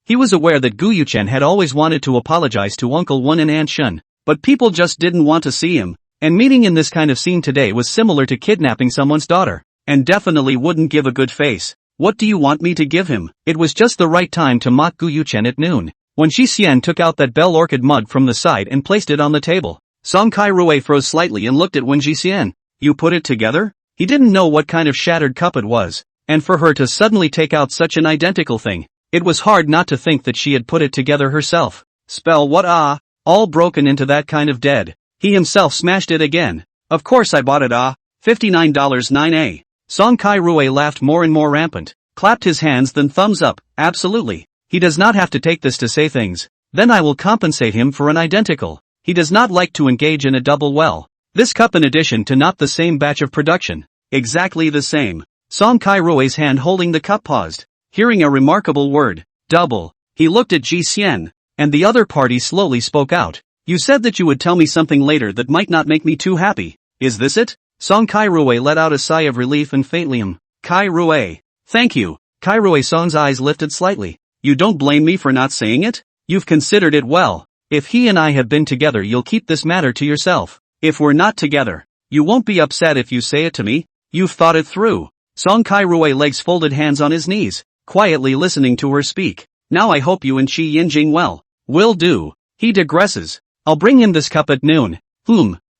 He was aware that Gu Yuchen had always wanted to apologize to Uncle Wen and Aunt Shun, but people just didn't want to see him, and meeting in this kind of scene today was similar to kidnapping someone's daughter, and definitely wouldn't give a good face. "What do you want me to give him?" It was just the right time to mock Gu Yuchen at noon. When Shi Xian took out that bell orchid mug from the side and placed it on the table, Song Kai Rui froze slightly and looked at Wen Ji Xian. "You put it together?" He didn't know what kind of shattered cup it was, and for her to suddenly take out such an identical thing, it was hard not to think that she had put it together herself. "Spell what all broken into that kind of dead." He himself smashed it again. "Of course I bought it $59.9. Song Kai Rui laughed more and more rampant, clapped his hands then thumbs up. "Absolutely. He does not have to take this to say things. Then I will compensate him for an identical. He does not like to engage in a double well. This cup in addition to not the same batch of production. Exactly the same." Song Kai Rui's hand holding the cup paused. Hearing a remarkable word, double, He looked at Ji Xian, and the other party slowly spoke out. You said that you would tell me something later that might not make me too happy. Is this it? Song Kai-rui let out a sigh of relief and faintly Kai-rui. Thank you. Kai-rui-song's eyes lifted slightly. You don't blame me for not saying it? You've considered it well. If he and I have been together, you'll keep this matter to yourself. If we're not together, you won't be upset if you say it to me. You've thought it through. Song Kai-rui legs folded, hands on his knees, quietly listening to her speak. Now I hope you and Qi Yinjing well. Will do. He digresses. I'll bring him this cup at noon.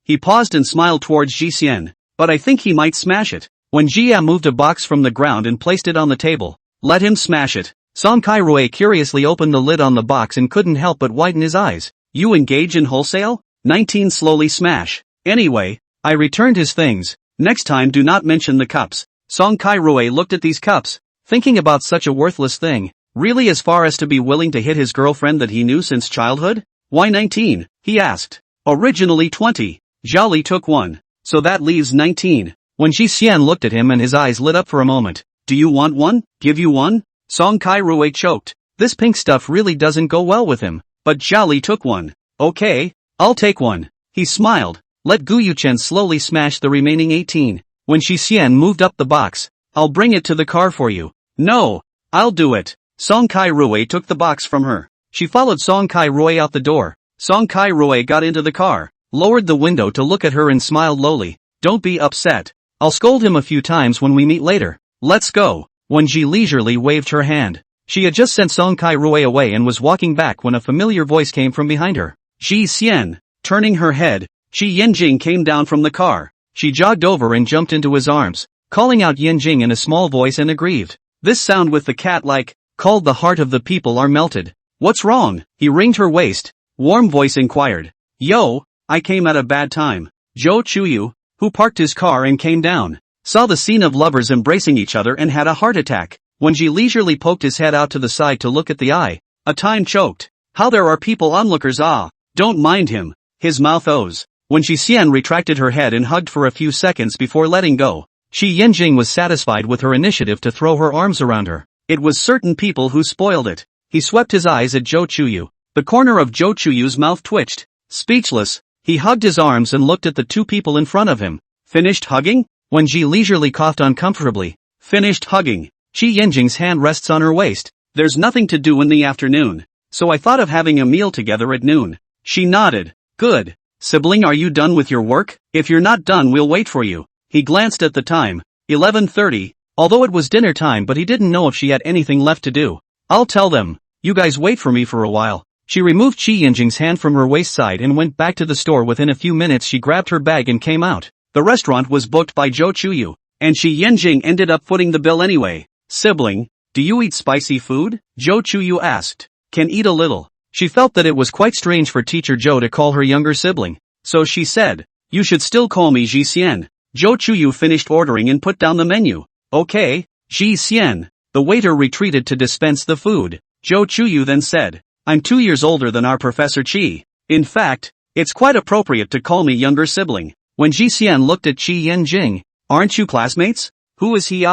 He paused and smiled towards Ji Xian. But I think he might smash it. When Jia moved a box from the ground and placed it on the table. Let him smash it. Song Kai-rui curiously opened the lid on the box and couldn't help but widen his eyes. You engage in wholesale? 19 slowly smash. Anyway, I returned his things. Next time do not mention the cups. Song Kai-rui looked at these cups, thinking about such a worthless thing. Really, as far as to be willing to hit his girlfriend that he knew since childhood? Why 19? He asked. Originally 20. Zhao Li took one. So that leaves 19. When Ji Xian looked at him and his eyes lit up for a moment. Do you want one? Give you one? Song Kai-rui choked. This pink stuff really doesn't go well with him. But Zhao Li took one. Okay, I'll take one. He smiled. Let Gu Yuchen slowly smash the remaining 18. When Ji Xian moved up the box. I'll bring it to the car for you. No, I'll do it. Song Kai-rui took the box from her. She followed Song Kai-rui out the door. Song Kai-rui got into the car, lowered the window to look at her and smiled lowly. Don't be upset. I'll scold him a few times when we meet later. Let's go. When Ji leisurely waved her hand. She had just sent Song Kai-rui away and was walking back when a familiar voice came from behind her. Ji Xian. Turning her head, Qi Yinjing came down from the car. She jogged over and jumped into his arms, calling out Yinjing in a small voice and aggrieved. This sound with the cat like, called the heart of the people are melted. What's wrong? He wringed her waist. Warm voice inquired. Yo, I came at a bad time. Zhou Chuyu, who parked his car and came down, saw the scene of lovers embracing each other and had a heart attack. When Ji leisurely poked his head out to the side to look at the eye, a time choked. How there are people onlookers. Don't mind him. His mouth O's. When Ji Xian retracted her head and hugged for a few seconds before letting go, Qi Yinjing was satisfied with her initiative to throw her arms around her. It was certain people who spoiled it. He swept his eyes at Zhou Chuyu. The corner of Zhou Chuyu's mouth twitched. Speechless, he hugged his arms and looked at the two people in front of him. Finished hugging? When Ji leisurely coughed uncomfortably. Finished hugging. Qi Yinjing's hand rests on her waist. There's nothing to do in the afternoon. So I thought of having a meal together at noon. She nodded. Good. Sibling, are you done with your work? If you're not done, we'll wait for you. He glanced at the time. 11:30. Although it was dinner time, but he didn't know if she had anything left to do. I'll tell them. You guys wait for me for a while. She removed Qi Yinjing's hand from her waist side and went back to the store. Within a few minutes she grabbed her bag and came out. The restaurant was booked by Zhou Chuyu, and Qi Yinjing ended up footing the bill anyway. Sibling, do you eat spicy food? Zhou Chuyu asked. Can eat a little. She felt that it was quite strange for teacher Zhou to call her younger sibling. So she said, you should still call me Ji Xian. Zhou Chuyu finished ordering and put down the menu. Okay, Ji Xian. The waiter retreated to dispense the food. Zhou Chuyu then said, I'm 2 years older than our Professor Qi. In fact, it's quite appropriate to call me younger sibling. When Ji Xian looked at Qi Yinjing, aren't you classmates? Who is he?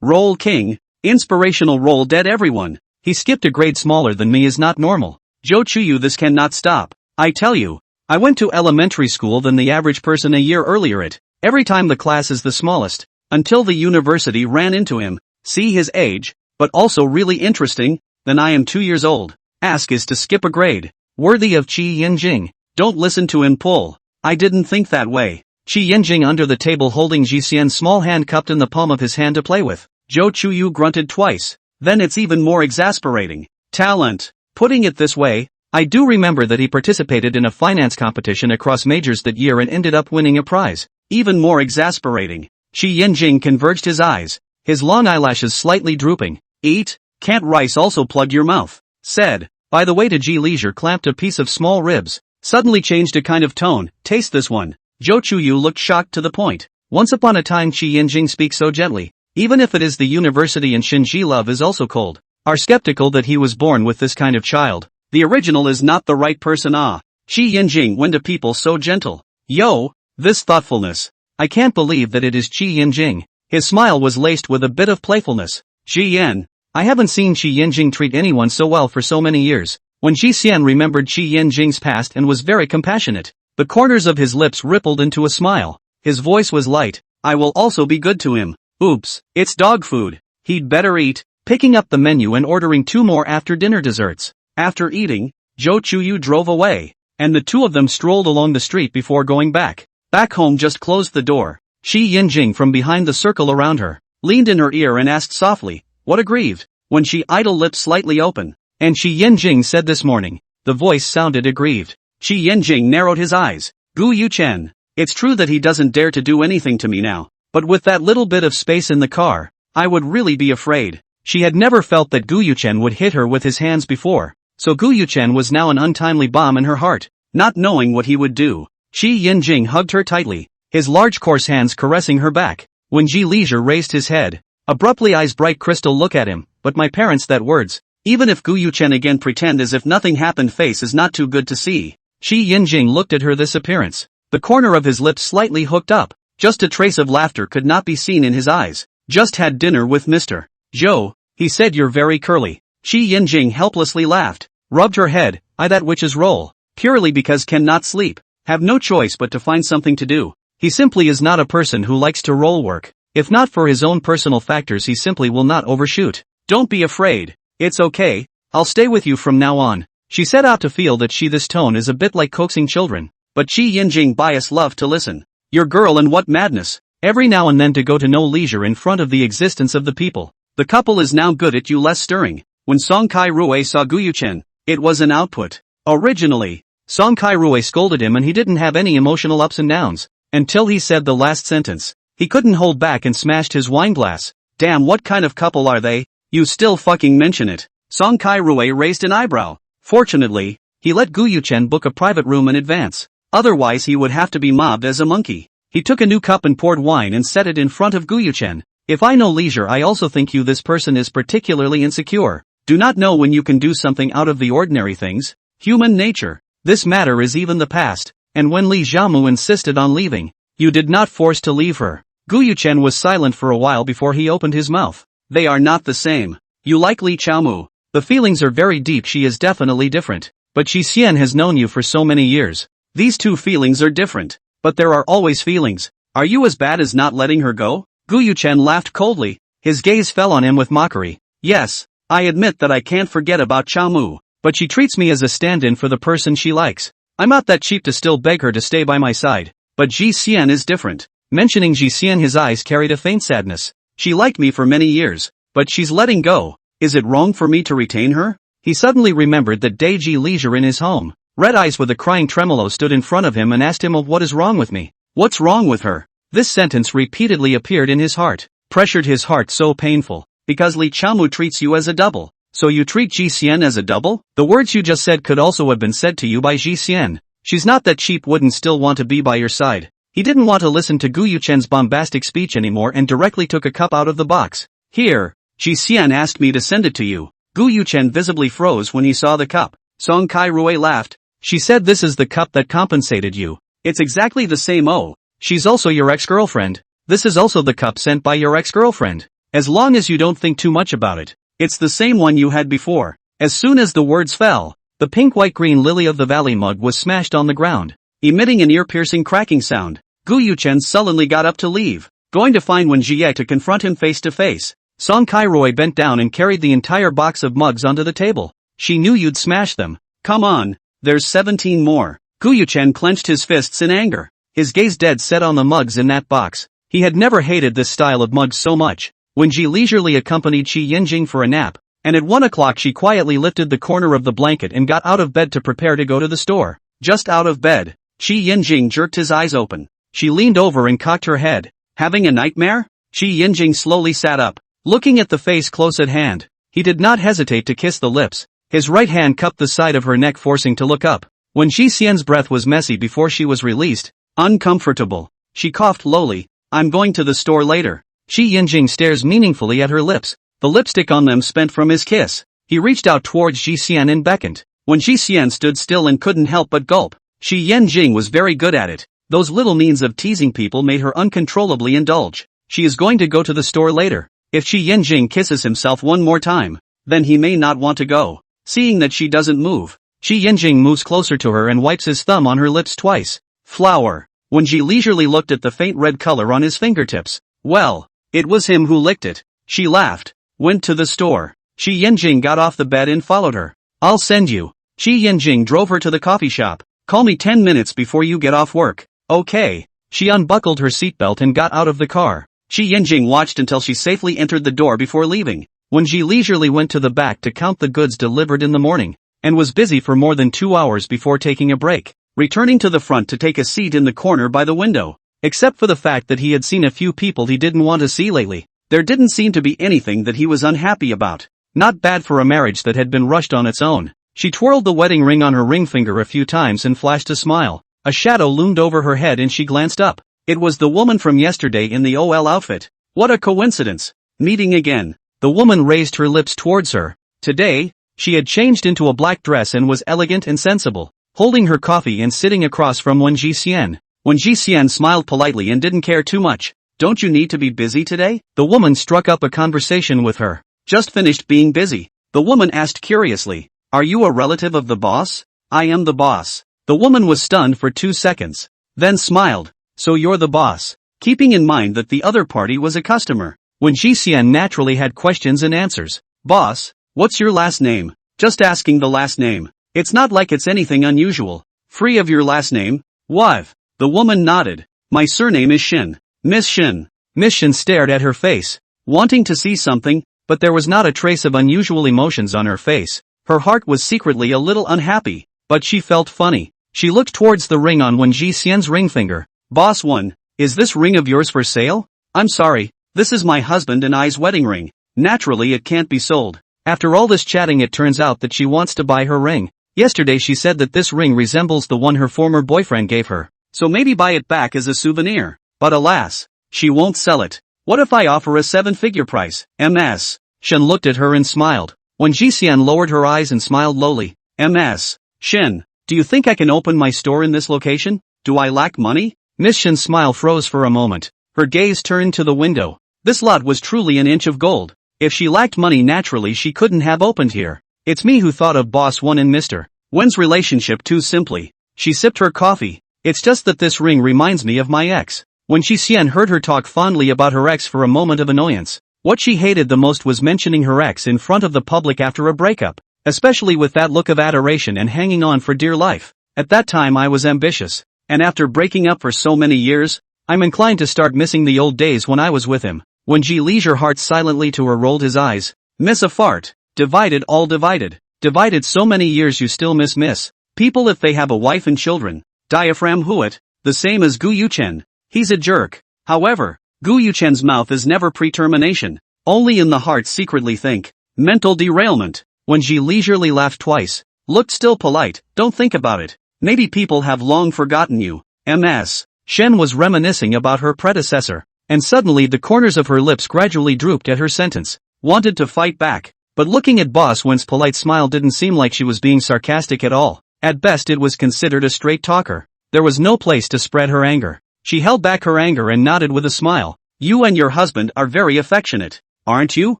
Roll king. Inspirational roll dead everyone. He skipped a grade smaller than me is not normal. Zhou Chuyu, this cannot stop. I tell you, I went to elementary school than the average person a year earlier. Every time the class is the smallest, until the university ran into him. See his age, but also really interesting. Then I am 2 years old. Ask is to skip a grade. Worthy of Qi Yinjing. Don't listen to him pull. I didn't think that way. Qi Yinjing under the table holding Ji Xian's small hand cupped in the palm of his hand to play with. Zhou Chuyu grunted twice. Then it's even more exasperating. Talent. Putting it this way, I do remember that he participated in a finance competition across majors that year and ended up winning a prize. Even more exasperating. Qi Yinjing converged his eyes, his long eyelashes slightly drooping. Eat? Can't rice also plug your mouth? Said. By the way, to Ji Leisure clamped a piece of small ribs. Suddenly changed a kind of tone. Taste this one. Zhou Chuyu looked shocked to the point. Once upon a time Qi Yinjing speaks so gently. Even if it is the university and Shinji love is also cold. Are skeptical that he was born with this kind of child. The original is not the right person. Qi Yinjing when to people so gentle. Yo, this thoughtfulness. I can't believe that it is Qi Yinjing. His smile was laced with a bit of playfulness. Ji Yen, I haven't seen Shi Yinjing treat anyone so well for so many years. When Ji Xian remembered Shi Yinjing's past and was very compassionate, the corners of his lips rippled into a smile. His voice was light. I will also be good to him. Oops, it's dog food. He'd better eat. Picking up the menu and ordering 2 more after-dinner desserts. After eating, Zhou Chuyu drove away, and the two of them strolled along the street before going back. Back home just closed the door. Shi Yinjing from behind the circle around her, leaned in her ear and asked softly, what aggrieved? When she idle lips slightly open. And Shi Yinjing said this morning. The voice sounded aggrieved. Shi Yinjing narrowed his eyes. Gu Yuchen. It's true that he doesn't dare to do anything to me now, but with that little bit of space in the car, I would really be afraid. She had never felt that Gu Yuchen would hit her with his hands before, so Gu Yuchen was now an untimely bomb in her heart, not knowing what he would do. Shi Yinjing hugged her tightly, his large coarse hands caressing her back. When Ji Leisure raised his head, abruptly eyes bright crystal look at him, but my parents that words, even if Gu Yuchen again pretend as if nothing happened face is not too good to see. Shi Yinjing looked at her this appearance, the corner of his lips slightly hooked up, just a trace of laughter could not be seen in his eyes. Just had dinner with Mr. Zhou. He said you're very curly. Shi Yinjing helplessly laughed, rubbed her head, I that witch's roll, purely because cannot sleep, have no choice but to find something to do. He simply is not a person who likes to roll work. If not for his own personal factors he simply will not overshoot. Don't be afraid. It's okay, I'll stay with you from now on. She set out to feel that this tone is a bit like coaxing children, but Shi Yinjing bias loved to listen. Your girl and what madness. Every now and then to go to no leisure in front of the existence of the people. The couple is now good at you less stirring. When Song Kai Rui saw Gu Yuchen, it was an output. Originally, Song Kai Rui scolded him and he didn't have any emotional ups and downs, until he said the last sentence. He couldn't hold back and smashed his wine glass. Damn, what kind of couple are they? You still fucking mention it. Song Kai Rui raised an eyebrow. Fortunately, he let Gu Yuchen book a private room in advance. Otherwise he would have to be mobbed as a monkey. He took a new cup and poured wine and set it in front of Gu Yuchen. If I know leisure I also think you this person is particularly insecure. Do not know when you can do something out of the ordinary things. Human nature. This matter is even the past. And when Li Jiamu insisted on leaving, you did not force to leave her. Gu Yuchen was silent for a while before he opened his mouth. They are not the same. You like Li Jiamu. The feelings are very deep. She is definitely different. But Shi Xian has known you for so many years. These two feelings are different. But there are always feelings. Are you as bad as not letting her go? Gu Yuchen laughed coldly. His gaze fell on him with mockery. Yes, I admit that I can't forget about Jiamu, but she treats me as a stand-in for the person she likes. I'm not that cheap to still beg her to stay by my side. But Ji Xian is different. Mentioning Ji Xian his eyes carried a faint sadness. She liked me for many years, but she's letting go. Is it wrong for me to retain her? He suddenly remembered that day Ji Leisure in his home. Red Eyes with a crying tremolo stood in front of him and asked him of what is wrong with me. What's wrong with her? This sentence repeatedly appeared in his heart, pressured his heart so painful. Because Li Jiamu treats you as a double. So you treat Ji Xian as a double? The words you just said could also have been said to you by Ji Xian. She's not that cheap, wouldn't still want to be by your side. He didn't want to listen to Gu Yuchen's bombastic speech anymore and directly took a cup out of the box. Here, Ji Xian asked me to send it to you. Gu Yuchen visibly froze when he saw the cup. Song Kai Rui laughed. She said this is the cup that compensated you. It's exactly the same. Oh, she's also your ex-girlfriend. This is also the cup sent by your ex-girlfriend. As long as you don't think too much about it. It's the same one you had before. As soon as the words fell, the pink-white-green lily of the valley mug was smashed on the ground, emitting an ear-piercing cracking sound. Gu Yuchen sullenly got up to leave, going to find Wen Jie to confront him face to face. Song Kai Rui bent down and carried the entire box of mugs onto the table. She knew you'd smash them. Come on, there's 17 more. Gu Yuchen clenched his fists in anger, his gaze dead set on the mugs in that box. He had never hated this style of mugs so much. When Ji leisurely accompanied Shi Yinjing for a nap, and at 1 o'clock she quietly lifted the corner of the blanket and got out of bed to prepare to go to the store. Just out of bed, Shi Yinjing jerked his eyes open. She leaned over and cocked her head. Having a nightmare? Shi Yinjing slowly sat up, looking at the face close at hand. He did not hesitate to kiss the lips. His right hand cupped the side of her neck, forcing to look up. When Shi Xian's breath was messy before she was released, uncomfortable, she coughed lowly. I'm going to the store later. Shi Yinjing stares meaningfully at her lips, the lipstick on them spent from his kiss. He reached out towards Ji Xian and beckoned. When Ji Xian stood still and couldn't help but gulp. Shi Yinjing was very good at it. Those little means of teasing people made her uncontrollably indulge. She is going to go to the store later. If Shi Yanjing kisses himself one more time, then he may not want to go. Seeing that she doesn't move, Shi Yanjing moves closer to her and wipes his thumb on her lips twice. Flower. When she leisurely looked at the faint red color on his fingertips, well, it was him who licked it. She laughed, went to the store. Shi Yanjing got off the bed and followed her. I'll send you. Shi Yanjing drove her to the coffee shop. Call me 10 minutes before you get off work. Okay. She unbuckled her seatbelt and got out of the car. Shi Yanjing watched until she safely entered the door before leaving. When she leisurely went to the back to count the goods delivered in the morning, and was busy for more than 2 hours before taking a break, returning to the front to take a seat in the corner by the window. Except for the fact that he had seen a few people he didn't want to see lately, there didn't seem to be anything that he was unhappy about. Not bad for a marriage that had been rushed on its own. She twirled the wedding ring on her ring finger a few times and flashed a smile. A shadow loomed over her head and she glanced up. It was the woman from yesterday in the OL outfit. What a coincidence. Meeting again. The woman raised her lips towards her. Today, she had changed into a black dress and was elegant and sensible, holding her coffee and sitting across from Wen Jixian. Wen Jixian smiled politely and didn't care too much. Don't you need to be busy today? The woman struck up a conversation with her. Just finished being busy. The woman asked curiously. Are you a relative of the boss? I am the boss. The woman was stunned for 2 seconds, then smiled. So you're the boss. Keeping in mind that the other party was a customer, Wen Jixian naturally had questions and answers. Boss, what's your last name? Just asking the last name. It's not like it's anything unusual. Free of your last name? What? The woman nodded. My surname is Shin. Miss Shin. Miss Shin stared at her face, wanting to see something, but there was not a trace of unusual emotions on her face. Her heart was secretly a little unhappy, but she felt funny. She looked towards the ring on Wen Jixian's ring finger. Boss Wen, is this ring of yours for sale? I'm sorry, this is my husband and I's wedding ring. Naturally it can't be sold. After all this chatting, it turns out that she wants to buy her ring. Yesterday she said that this ring resembles the one her former boyfriend gave her, so maybe buy it back as a souvenir. But alas, she won't sell it. What if I offer a 7-figure price? MS. Shen looked at her and smiled. When Jixian lowered her eyes and smiled lowly. MS. Shen, do you think I can open my store in this location? Do I lack money? Miss Shen's smile froze for a moment. Her gaze turned to the window. This lot was truly an inch of gold. If she lacked money, naturally she couldn't have opened here. It's me who thought of Boss Wen and Mr. Wen's relationship too simply. She sipped her coffee. It's just that this ring reminds me of my ex. When Jixian heard her talk fondly about her ex for a moment of annoyance, what she hated the most was mentioning her ex in front of the public after a breakup, especially with that look of adoration and hanging on for dear life. At that time I was ambitious, and after breaking up for so many years, I'm inclined to start missing the old days when I was with him. When Ji leisure heart silently to her rolled his eyes. Miss a fart. Divided all divided. Divided so many years you still miss. People if they have a wife and children. Diaphragm Huat, the same as Gu Yuchen. He's a jerk. However, Gu Yuchen's mouth is never pre-termination. Only in the heart secretly think. Mental derailment. When Ji leisurely laughed twice. Looked still polite. Don't think about it. Maybe people have long forgotten you. MS. Shen was reminiscing about her predecessor, and suddenly the corners of her lips gradually drooped at her sentence. Wanted to fight back, but looking at Boss Wen's polite smile didn't seem like she was being sarcastic at all. At best it was considered a straight talker. There was no place to spread her anger. She held back her anger and nodded with a smile. You and your husband are very affectionate, aren't you?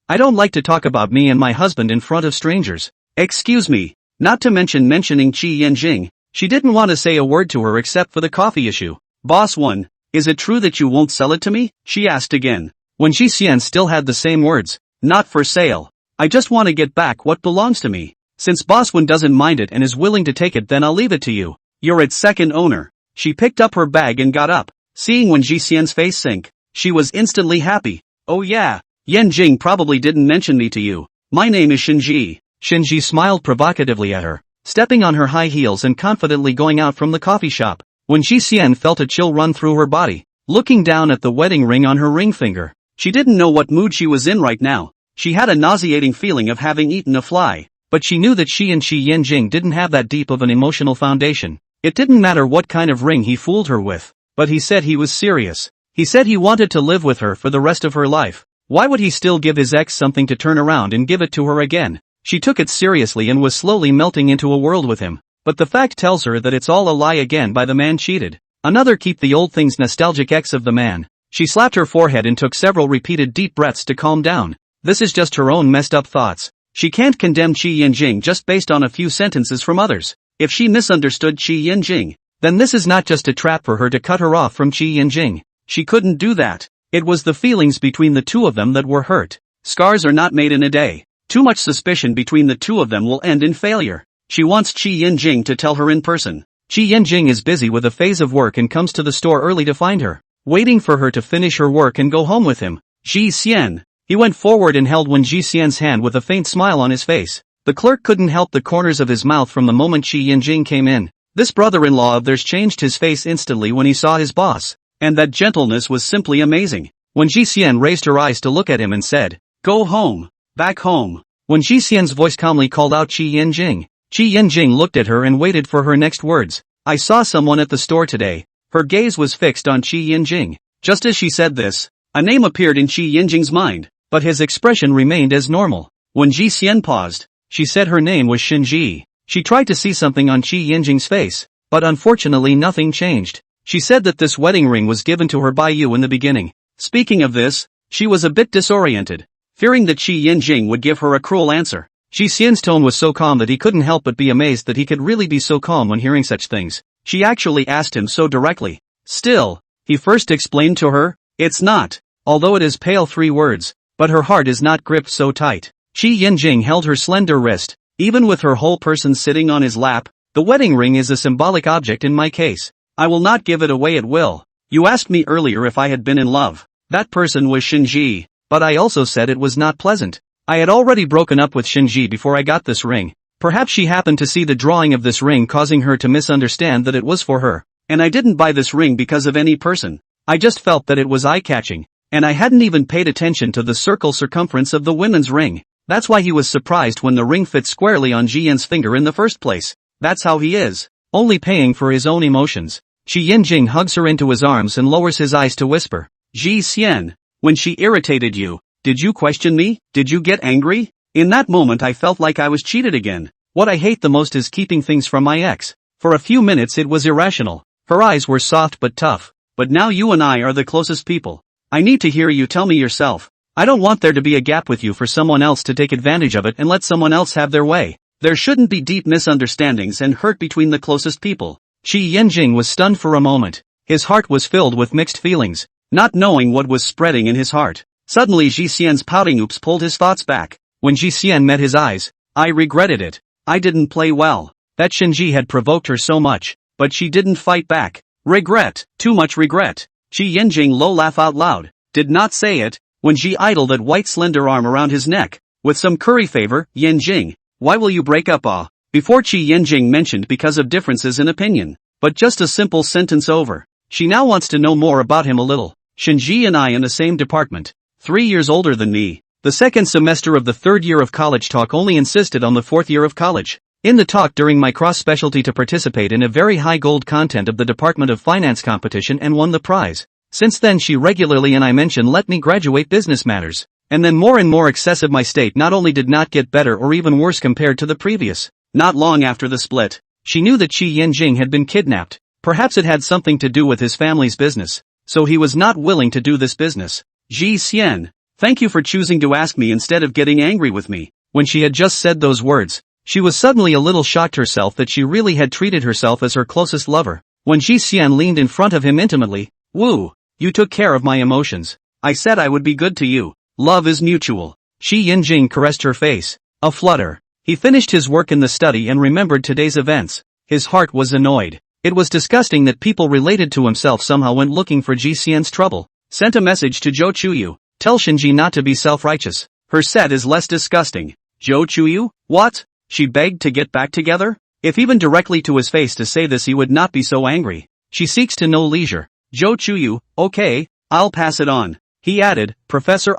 I don't like to talk about me and my husband in front of strangers. Excuse me, not to mentioning Qi Yanjing. She didn't want to say a word to her except for the coffee issue. Boss Wen, is it true that you won't sell it to me? She asked again. When Jixian still had the same words. Not for sale. I just want to get back what belongs to me. Since Boss Wen doesn't mind it and is willing to take it, then I'll leave it to you. You're its second owner. She picked up her bag and got up. Seeing Wen Jixian's face sink, she was instantly happy. Oh yeah, Yan Jing probably didn't mention me to you. My name is Shinji. Shinji smiled provocatively at her, stepping on her high heels and confidently going out from the coffee shop. When Jixian felt a chill run through her body, looking down at the wedding ring on her ring finger, she didn't know what mood she was in right now. She had a nauseating feeling of having eaten a fly, but she knew that she and Qi Yanjing didn't have that deep of an emotional foundation. It didn't matter what kind of ring he fooled her with, but he said he was serious. He said he wanted to live with her for the rest of her life. Why would he still give his ex something to turn around and give it to her again? She took it seriously and was slowly melting into a world with him. But the fact tells her that it's all a lie again by the man cheated. Another keep the old things nostalgic ex of the man. She slapped her forehead and took several repeated deep breaths to calm down. This is just her own messed up thoughts. She can't condemn Qi Yinjing just based on a few sentences from others. If she misunderstood Qi Yinjing, then this is not just a trap for her to cut her off from Qi Yinjing. She couldn't do that. It was the feelings between the two of them that were hurt. Scars are not made in a day. Too much suspicion between the two of them will end in failure. She wants Qi Yinjing to tell her in person. Qi Yinjing is busy with a phase of work and comes to the store early to find her, waiting for her to finish her work and go home with him. Ji Xian. He went forward and held Wen Ji Xian's hand with a faint smile on his face. The clerk couldn't help the corners of his mouth from the moment Qi Yinjing came in. This brother-in-law of theirs changed his face instantly when he saw his boss, and that gentleness was simply amazing. When Ji Xian raised her eyes to look at him and said, "Go home. Back home." When Ji Xian's voice calmly called out Qi Yinjing, Qi Yinjing looked at her and waited for her next words. "I saw someone at the store today." Her gaze was fixed on Qi Yinjing. Just as she said this, a name appeared in Qi Yinjing's mind, but his expression remained as normal. When Ji Xian paused, she said her name was Shinji. She tried to see something on Qi Yinjing's face, but unfortunately nothing changed. She said that this wedding ring was given to her by you in the beginning. Speaking of this, she was a bit disoriented, fearing that Qi Yinjing would give her a cruel answer. Ji Xian's tone was so calm that he couldn't help but be amazed that he could really be so calm when hearing such things. She actually asked him so directly. Still, he first explained to her, "It's not, although it is pale 3 words, but her heart is not gripped so tight." Qi Yinjing held her slender wrist, even with her whole person sitting on his lap. "The wedding ring is a symbolic object in my case. I will not give it away at will. You asked me earlier if I had been in love. That person was Shinji, but I also said it was not pleasant. I had already broken up with Shinji before I got this ring. Perhaps she happened to see the drawing of this ring causing her to misunderstand that it was for her. And I didn't buy this ring because of any person. I just felt that it was eye-catching, and I hadn't even paid attention to the circle circumference of the women's ring. That's why he was surprised when the ring fit squarely on Jian's finger in the first place. That's how he is, only paying for his own emotions." Qi Yinjing hugs her into his arms and lowers his eyes to whisper, "Ji Xian, when she irritated you, did you question me? Did you get angry? In that moment I felt like I was cheated again. What I hate the most is keeping things from my ex. For a few minutes it was irrational." Her eyes were soft but tough. "But now you and I are the closest people. I need to hear you tell me yourself. I don't want there to be a gap with you for someone else to take advantage of it and let someone else have their way. There shouldn't be deep misunderstandings and hurt between the closest people." Qi Yinjing was stunned for a moment. His heart was filled with mixed feelings, not knowing what was spreading in his heart. Suddenly Ji Xian's pouting oops pulled his thoughts back. When Ji Xian met his eyes, "I regretted it. I didn't play well. That Shinji had provoked her so much, but she didn't fight back. Regret, too much regret." Qi Yinjing low laugh out loud, did not say it, when Ji idled that white slender arm around his neck. "With some curry favor, Yinjing, why will you break up Before Qi Yinjing mentioned because of differences in opinion, but just a simple sentence over. She now wants to know more about him a little. "Shinji and I in the same department. 3 years older than me. The second semester of the 3rd year of college talk only insisted on the 4th year of college. In the talk during my cross-specialty to participate in a very high gold content of the Department of Finance competition and won the prize. Since then she regularly and I mention let me graduate business matters. And then more and more excessive my state not only did not get better or even worse compared to the previous. Not long after the split, she knew that Qi Yinjing had been kidnapped. Perhaps it had something to do with his family's business, so he was not willing to do this business. Ji Xian, thank you for choosing to ask me instead of getting angry with me." When she had just said those words, she was suddenly a little shocked herself that she really had treated herself as her closest lover. When Ji Xian leaned in front of him intimately, "Woo, you took care of my emotions. I said I would be good to you. Love is mutual." Qi Yinjing caressed her face. A flutter. He finished his work in the study and remembered today's events. His heart was annoyed. It was disgusting that people related to himself somehow went looking for Ji Xian's trouble. Sent a message to Zhou Chuyu. "Tell Shinji not to be self-righteous. Her set is less disgusting." Zhou Chuyu? What? She begged to get back together? If even directly to his face to say this he would not be so angry. She seeks to know leisure. Zhou Chuyu, okay, I'll pass it on. He added, Professor,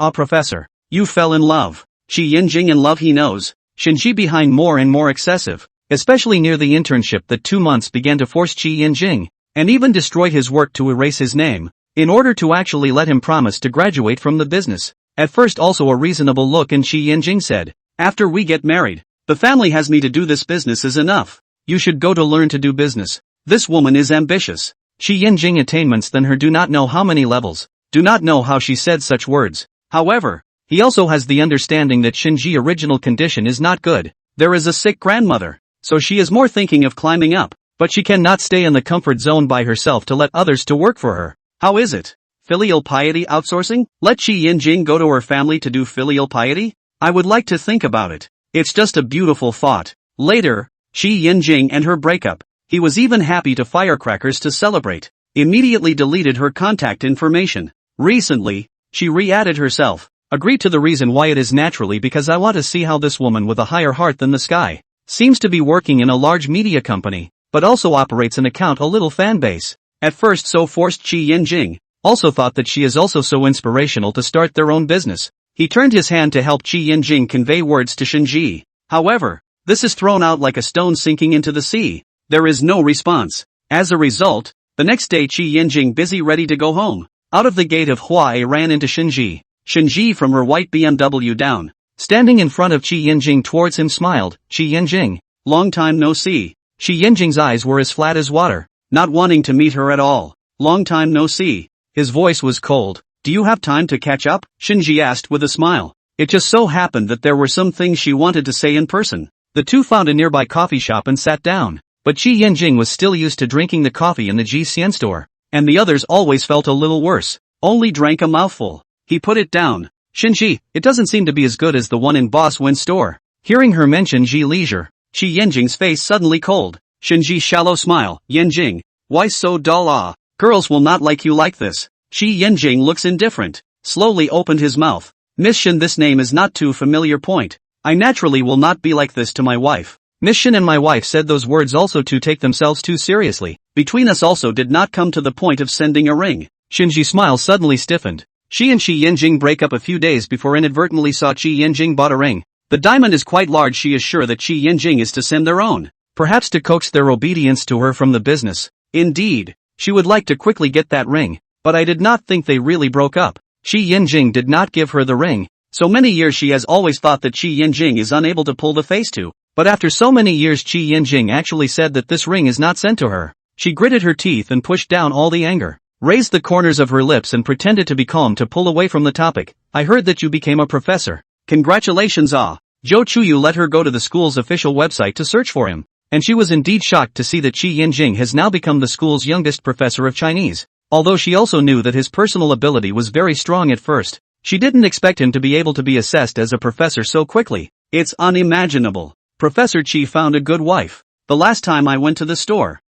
you fell in love. Qi Yinjing in love he knows. Shinji behind more and more excessive, especially near the internship that 2 months began to force Qi Yinjing, and even destroyed his work to erase his name, in order to actually let him promise to graduate from the business. At first also a reasonable look and Qi Yinjing said, "After we get married, the family has me to do this business is enough. You should go to learn to do business. This woman is ambitious." Qi Yinjing attainments than her do not know how many levels. do not know how she said such words. However, he also has the understanding that Shinji's original condition is not good. There is a sick grandmother, so she is more thinking of climbing up, but she cannot stay in the comfort zone by herself to let others to work for her. How is it? Filial piety outsourcing? Let Qi Yinjing go to her family to do filial piety? I would like to think about it. It's just a beautiful thought. Later, Qi Yinjing and her breakup. He was even happy to firecrackers to celebrate. Immediately deleted her contact information. Recently, she re-added herself. Agreed to the reason why it is naturally because I want to see how this woman with a higher heart than the sky seems to be working in a large media company, but also operates an account a little fan base. At first so forced Qi Yinjing, also thought that she is also so inspirational to start their own business. He turned his hand to help Qi Yinjing convey words to Shinji. However, this is thrown out like a stone sinking into the sea. There is no response. As a result, the next day Qi Yinjing busy ready to go home. Out of the gate of Huai ran into Shinji. Shinji from her white BMW down. Standing in front of Qi Yinjing towards him smiled. Qi Yinjing, long time no see. Qi Yinjing's eyes were as flat as water, not wanting to meet her at all. Long time no see. His voice was cold. Do you have time to catch up? Shinji asked with a smile. It just so happened that there were some things she wanted to say in person. The two found a nearby coffee shop and sat down. But Qi Yinjing was still used to drinking the coffee in the Jixian store, and the others always felt a little worse. Only drank a mouthful. He put it down. Shinji, it doesn't seem to be as good as the one in Boss Wen's store. Hearing her mention Ji Leisure, Qi Yinjing's face suddenly cold. Shinji's shallow smile. Yinjing, why so dull? Ah, girls will not like you like this. Qi Yinjing looks indifferent. Slowly opened his mouth. Miss Shin, this name is not too familiar. Point. I naturally will not be like this to my wife. Miss Shin and my wife said those words also to take themselves too seriously. Between us also did not come to the point of sending a ring. Shinji's smile suddenly stiffened. She and Qi Yinjing break up a few days before inadvertently saw Qi Yinjing bought a ring. The diamond is quite large. She is sure that Qi Yinjing is to send their own. Perhaps to coax their obedience to her from the business. Indeed, she would like to quickly get that ring, but I did not think they really broke up. Qi Yinjing did not give her the ring. So many years she has always thought that Qi Yinjing is unable to pull the face to. But after so many years Qi Yinjing actually said that this ring is not sent to her. She gritted her teeth and pushed down all the anger. Raised the corners of her lips and pretended to be calm to pull away from the topic. I heard that you became a professor. Congratulations. Ah. Zhou Chuyu let her go to the school's official website to search for him. And she was indeed shocked to see that Qi Yinjing has now become the school's youngest professor of Chinese. Although she also knew that his personal ability was very strong at first, she didn't expect him to be able to be assessed as a professor so quickly. It's unimaginable. Professor Qi found a good wife. The last time I went to the store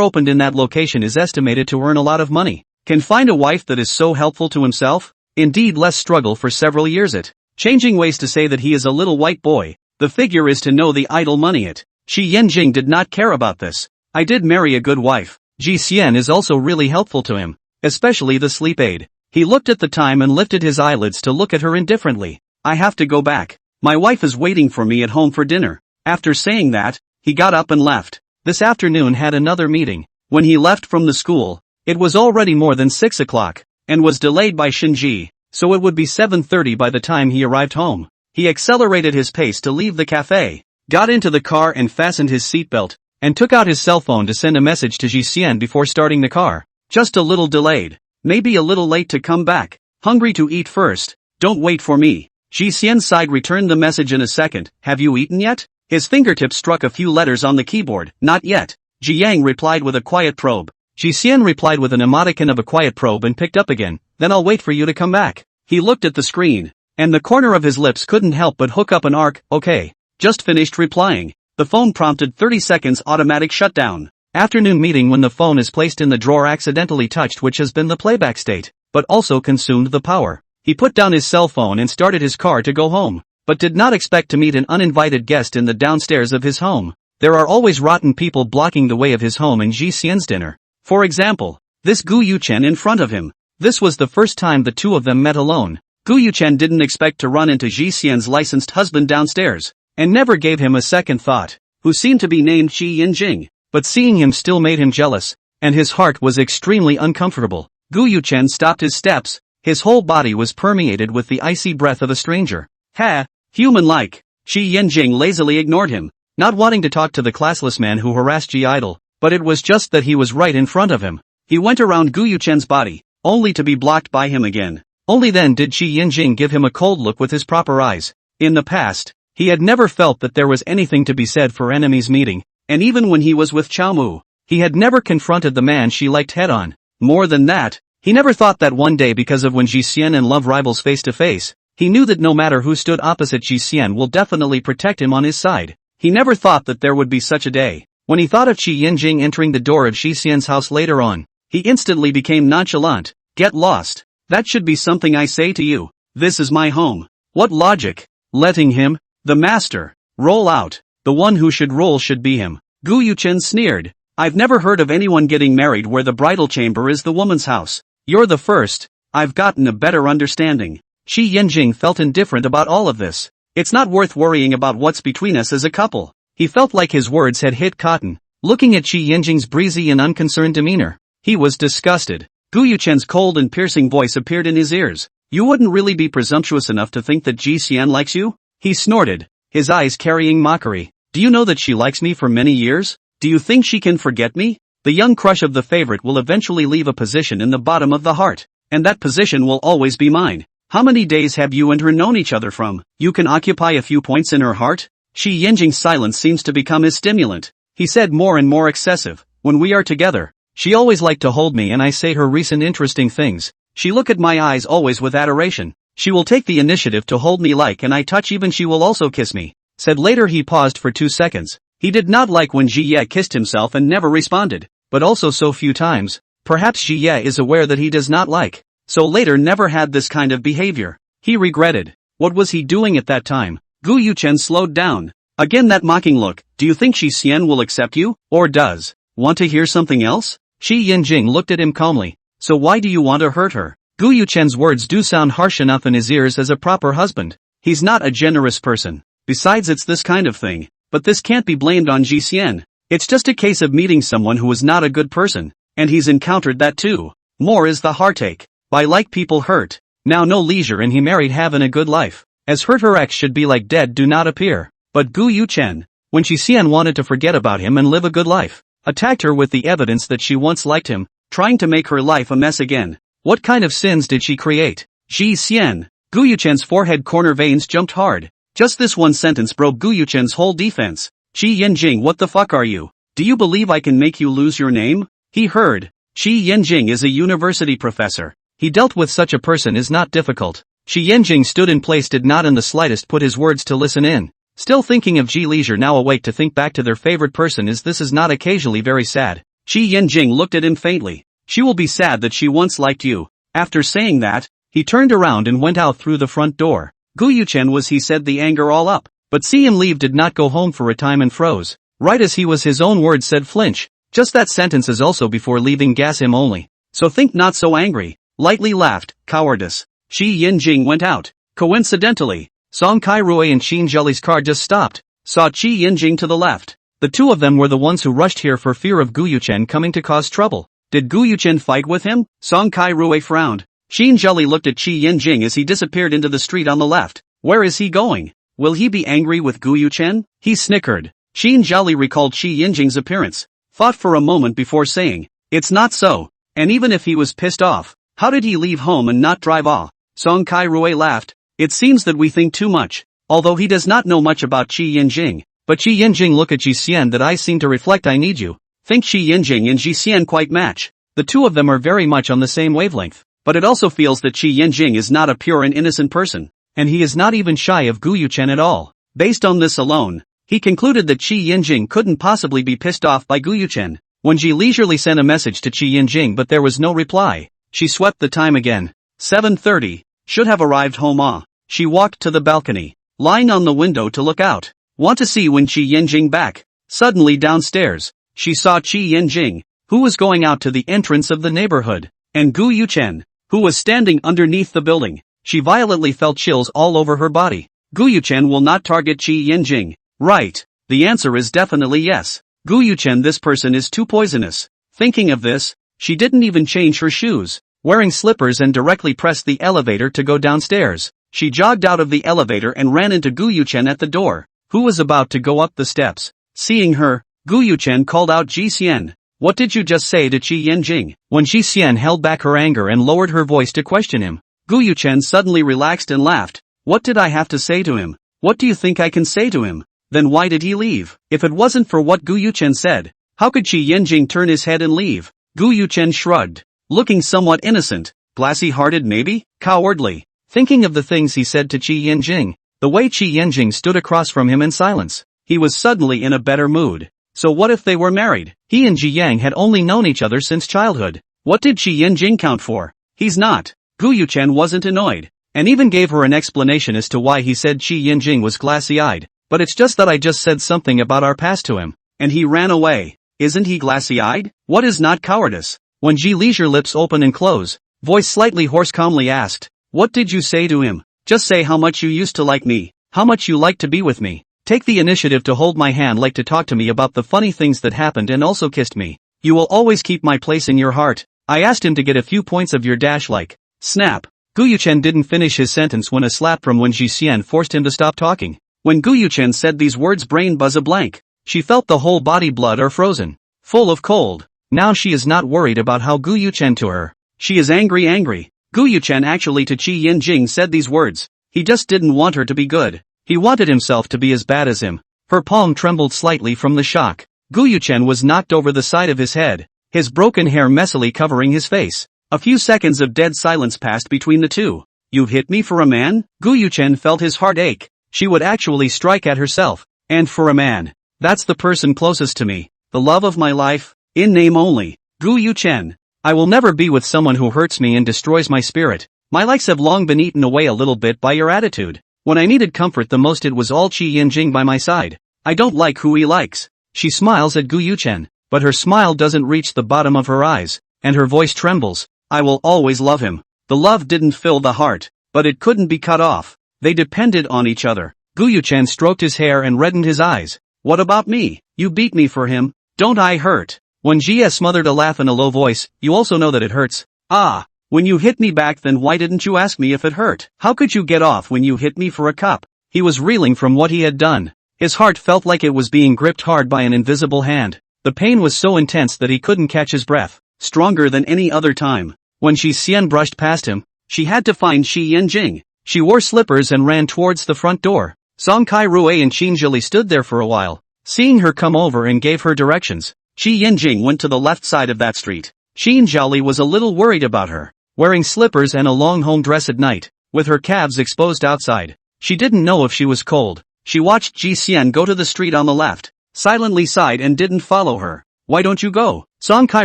opened in that location is estimated to earn a lot of money. Can find a wife that is so helpful to himself? Indeed, less struggle for several years. It. Changing ways to say that he is a little white boy. The figure is to know the idle money. It. Qi Yinjing did not care about this. I did marry a good wife. Ji Xian is also really helpful to him, especially the sleep aid. He looked at the time and lifted his eyelids to look at her indifferently. I have to go back. My wife is waiting for me at home for dinner. After saying that, he got up and left. This afternoon had another meeting. When he left from the school, it was already more than 6 o'clock, and was delayed by Shinji, so it would be 7:30 by the time he arrived home. He accelerated his pace to leave the cafe, got into the car and fastened his seatbelt, and took out his cell phone to send a message to Ji Xian before starting the car. Just a little delayed. Maybe a little late to come back. Hungry to eat first. Don't wait for me. Ji Xian sighed, returned the message in a second. Have you eaten yet? His fingertips struck a few letters on the keyboard. Not yet. Ji Yang replied with a quiet probe. Ji Xian replied with an emoticon of a quiet probe and picked up again. Then I'll wait for you to come back. He looked at the screen, and the corner of his lips couldn't help but hook up an arc. Okay. Just finished replying. The phone prompted 30 seconds automatic shutdown. Afternoon meeting. When the phone is placed in the drawer accidentally touched, which has been the playback state, but also consumed the power. He put down his cell phone and started his car to go home, but did not expect to meet an uninvited guest in the downstairs of his home. There are always rotten people blocking the way of his home and Ji Xian's dinner. For example, this Gu Yuchen in front of him. This was the first time the two of them met alone. Gu Yuchen didn't expect to run into Ji Xian's licensed husband downstairs, and never gave him a second thought, who seemed to be named Qi Yinjing, but seeing him still made him jealous, and his heart was extremely uncomfortable. Gu Yuchen stopped his steps. His whole body was permeated with the icy breath of a stranger. Ha! Human-like. Qi Yinjing lazily ignored him, not wanting to talk to the classless man who harassed Ji Idol, but it was just that he was right in front of him. He went around Gu Yuchen's body, only to be blocked by him again. Only then did Qi Yinjing give him a cold look with his proper eyes. In the past, he had never felt that there was anything to be said for enemies meeting, and even when he was with Chao Mu, he had never confronted the man she liked head-on. More than that, he never thought that one day because of when Ji Xian and love rivals face to face, he knew that no matter who stood opposite Ji Xian will definitely protect him on his side. He never thought that there would be such a day. When he thought of Qi Yinjing entering the door of Ji Xian's house later on, he instantly became nonchalant. Get lost. That should be something I say to you. This is my home. What logic? Letting him, the master, roll out. The one who should roll should be him. Gu Yuchen sneered. I've never heard of anyone getting married where the bridal chamber is the woman's house. You're the first. I've gotten a better understanding. Qi Yinjing felt indifferent about all of this. It's not worth worrying about what's between us as a couple. He felt like his words had hit cotton. Looking at Qi Yinjing's breezy and unconcerned demeanor, he was disgusted. Gu Yuchen's cold and piercing voice appeared in his ears. You wouldn't really be presumptuous enough to think that Ji Xian likes you? He snorted, his eyes carrying mockery. Do you know that she likes me for many years? Do you think she can forget me? The young crush of the favorite will eventually leave a position in the bottom of the heart, and that position will always be mine. How many days have you and her known each other from? You can occupy a few points in her heart? Qi Yinjing's silence seems to become his stimulant. He said more and more excessive. When we are together, she always liked to hold me and I say her recent interesting things. She look at my eyes always with adoration. She will take the initiative to hold me like and I touch even she will also kiss me. Said later he paused for 2 seconds. He did not like when Ji Ye kissed himself and never responded, but also so few times. Perhaps Ji Ye is aware that he does not like, so later never had this kind of behavior. He regretted. What was he doing at that time? Gu Yuchen slowed down. Again that mocking look. Do you think Ji Xian will accept you, or does? Want to hear something else? Qi Yinjing looked at him calmly. So why do you want to hurt her? Gu Yuchen's words do sound harsh enough in his ears as a proper husband. He's not a generous person. Besides it's this kind of thing. But this can't be blamed on Ji Xian. It's just a case of meeting someone who is not a good person, and he's encountered that too. More is the heartache. By like people hurt. Now no leisure and he married having a good life. As hurt her ex should be like dead do not appear. But Gu Yuchen, when Ji Xian wanted to forget about him and live a good life, attacked her with the evidence that she once liked him, trying to make her life a mess again. What kind of sins did she create? Ji Xian. Gu Yuchen's forehead corner veins jumped hard. Just this one sentence broke Gu Yuchen's whole defense. Qi Yinjing, what the fuck are you? Do you believe I can make you lose your name? He heard. Qi Yinjing is a university professor. He dealt with such a person is not difficult. Qi Yinjing stood in place, did not in the slightest put his words to listen in. Still thinking of Ji Leisure, now awake to think back to their favorite person is this is not occasionally very sad. Qi Yinjing looked at him faintly. She will be sad that she once liked you. After saying that, he turned around and went out through the front door. Gu Yuchen was, he said, the anger all up. But see him leave, did not go home for a time and froze. Right as he was, his own words said flinch. Just that sentence is also before leaving gas him only. So think not so angry. Lightly laughed, cowardice. Qi Yinjing went out. Coincidentally, Song Kai Rui and Qin Zheli's car just stopped. Saw Qi Yinjing to the left. The two of them were the ones who rushed here for fear of Gu Yuchen coming to cause trouble. Did Gu Yuchen fight with him? Song Kai Rui frowned. Qin Zheli looked at Qi Yinjing as he disappeared into the street on the left. Where is he going? Will he be angry with Gu Yuchen? He snickered. Qin Zheli recalled Qi Yinjing's appearance. Thought for a moment before saying, it's not so. And even if he was pissed off, how did he leave home and not drive off? Song Kai Rui laughed. It seems that we think too much. Although he does not know much about Qi Yinjing. But Qi Yinjing, look at Ji Xian, that eyes seem to reflect I need you. Think Qi Yinjing and Ji Xian quite match. The two of them are very much on the same wavelength. But it also feels that Qi Yinjing is not a pure and innocent person. And he is not even shy of Gu Yuchen at all. Based on this alone, he concluded that Qi Yinjing couldn't possibly be pissed off by Gu Yuchen. When Ji leisurely sent a message to Qi Yinjing but there was no reply, she swept the time again. 7:30. Should have arrived home. She walked to the balcony, lying on the window to look out. Want to see when Qi Yinjing back. Suddenly downstairs, she saw Qi Yinjing, who was going out to the entrance of the neighborhood, and Gu Yuchen, who was standing underneath the building. She violently felt chills all over her body. Gu Yuchen will not target Qi Yinjing. Right. The answer is definitely yes. Gu Yuchen, this person is too poisonous. Thinking of this, she didn't even change her shoes, wearing slippers, and directly pressed the elevator to go downstairs. She jogged out of the elevator and ran into Gu Yuchen at the door, who was about to go up the steps. Seeing her, Gu Yuchen called out Ji Xian. What did you just say to Qi Yanjing? When Ji Xian held back her anger and lowered her voice to question him, Gu Yuchen suddenly relaxed and laughed. What did I have to say to him? What do you think I can say to him? Then why did he leave? If it wasn't for what Gu Yuchen said, how could Qi Yanjing turn his head and leave? Gu Yuchen shrugged, looking somewhat innocent, glassy-hearted maybe, cowardly, thinking of the things he said to Qi Yanjing, the way Qi Yanjing stood across from him in silence. He was suddenly in a better mood. So what if they were married? He and Ji Yang had only known each other since childhood. What did Qi Yanjing count for? He's not. Gu Yuchen wasn't annoyed, and even gave her an explanation as to why he said Qi Yanjing was glassy-eyed. But it's just that I just said something about our past to him, and he ran away. Isn't he glassy-eyed? What is not cowardice? When Ji Leisure lips open and close, voice slightly hoarse calmly asked, what did you say to him? Just say how much you used to like me, how much you like to be with me. Take the initiative to hold my hand, like to talk to me about the funny things that happened, and also kissed me. You will always keep my place in your heart. I asked him to get a few points of your dash like. Snap. Gu Yuchen didn't finish his sentence when a slap from Wen Jixian forced him to stop talking. When Gu Yuchen said these words, brain buzz a blank. She felt the whole body blood are frozen, full of cold. Now she is not worried about how Gu Yuchen to her. She is angry. Gu Yuchen actually to Qi Yanjing said these words. He just didn't want her to be good. He wanted himself to be as bad as him. Her palm trembled slightly from the shock. Gu Yuchen was knocked over the side of his head, his broken hair messily covering his face. A few seconds of dead silence passed between the two. You've hit me for a man? Gu Yuchen felt his heart ache. She would actually strike at herself. And for a man. That's the person closest to me. The love of my life. In name only. Gu Yuchen. I will never be with someone who hurts me and destroys my spirit. My likes have long been eaten away a little bit by your attitude. When I needed comfort the most, it was all Qi Yanjing by my side. I don't like who he likes. She smiles at Gu Yuchen, but her smile doesn't reach the bottom of her eyes, and her voice trembles. I will always love him. The love didn't fill the heart, but it couldn't be cut off. They depended on each other. Gu Yuchen stroked his hair and reddened his eyes. What about me? You beat me for him. Don't I hurt? When Jia smothered a laugh in a low voice, you also know that it hurts. Ah. When you hit me back, then why didn't you ask me if it hurt? How could you get off when you hit me for a cup? He was reeling from what he had done. His heart felt like it was being gripped hard by an invisible hand. The pain was so intense that he couldn't catch his breath. Stronger than any other time. When Shi Xian brushed past him, she had to find Qi Yanjing. She wore slippers and ran towards the front door. Song Kai Rue and Qin Zhili stood there for a while, seeing her come over and gave her directions. Qi Yanjing went to the left side of that street. Qin Zhili was a little worried about her. Wearing slippers and a long home dress at night, with her calves exposed outside. She didn't know if she was cold. She watched Ji Xian go to the street on the left, silently sighed and didn't follow her. Why don't you go? Song Kai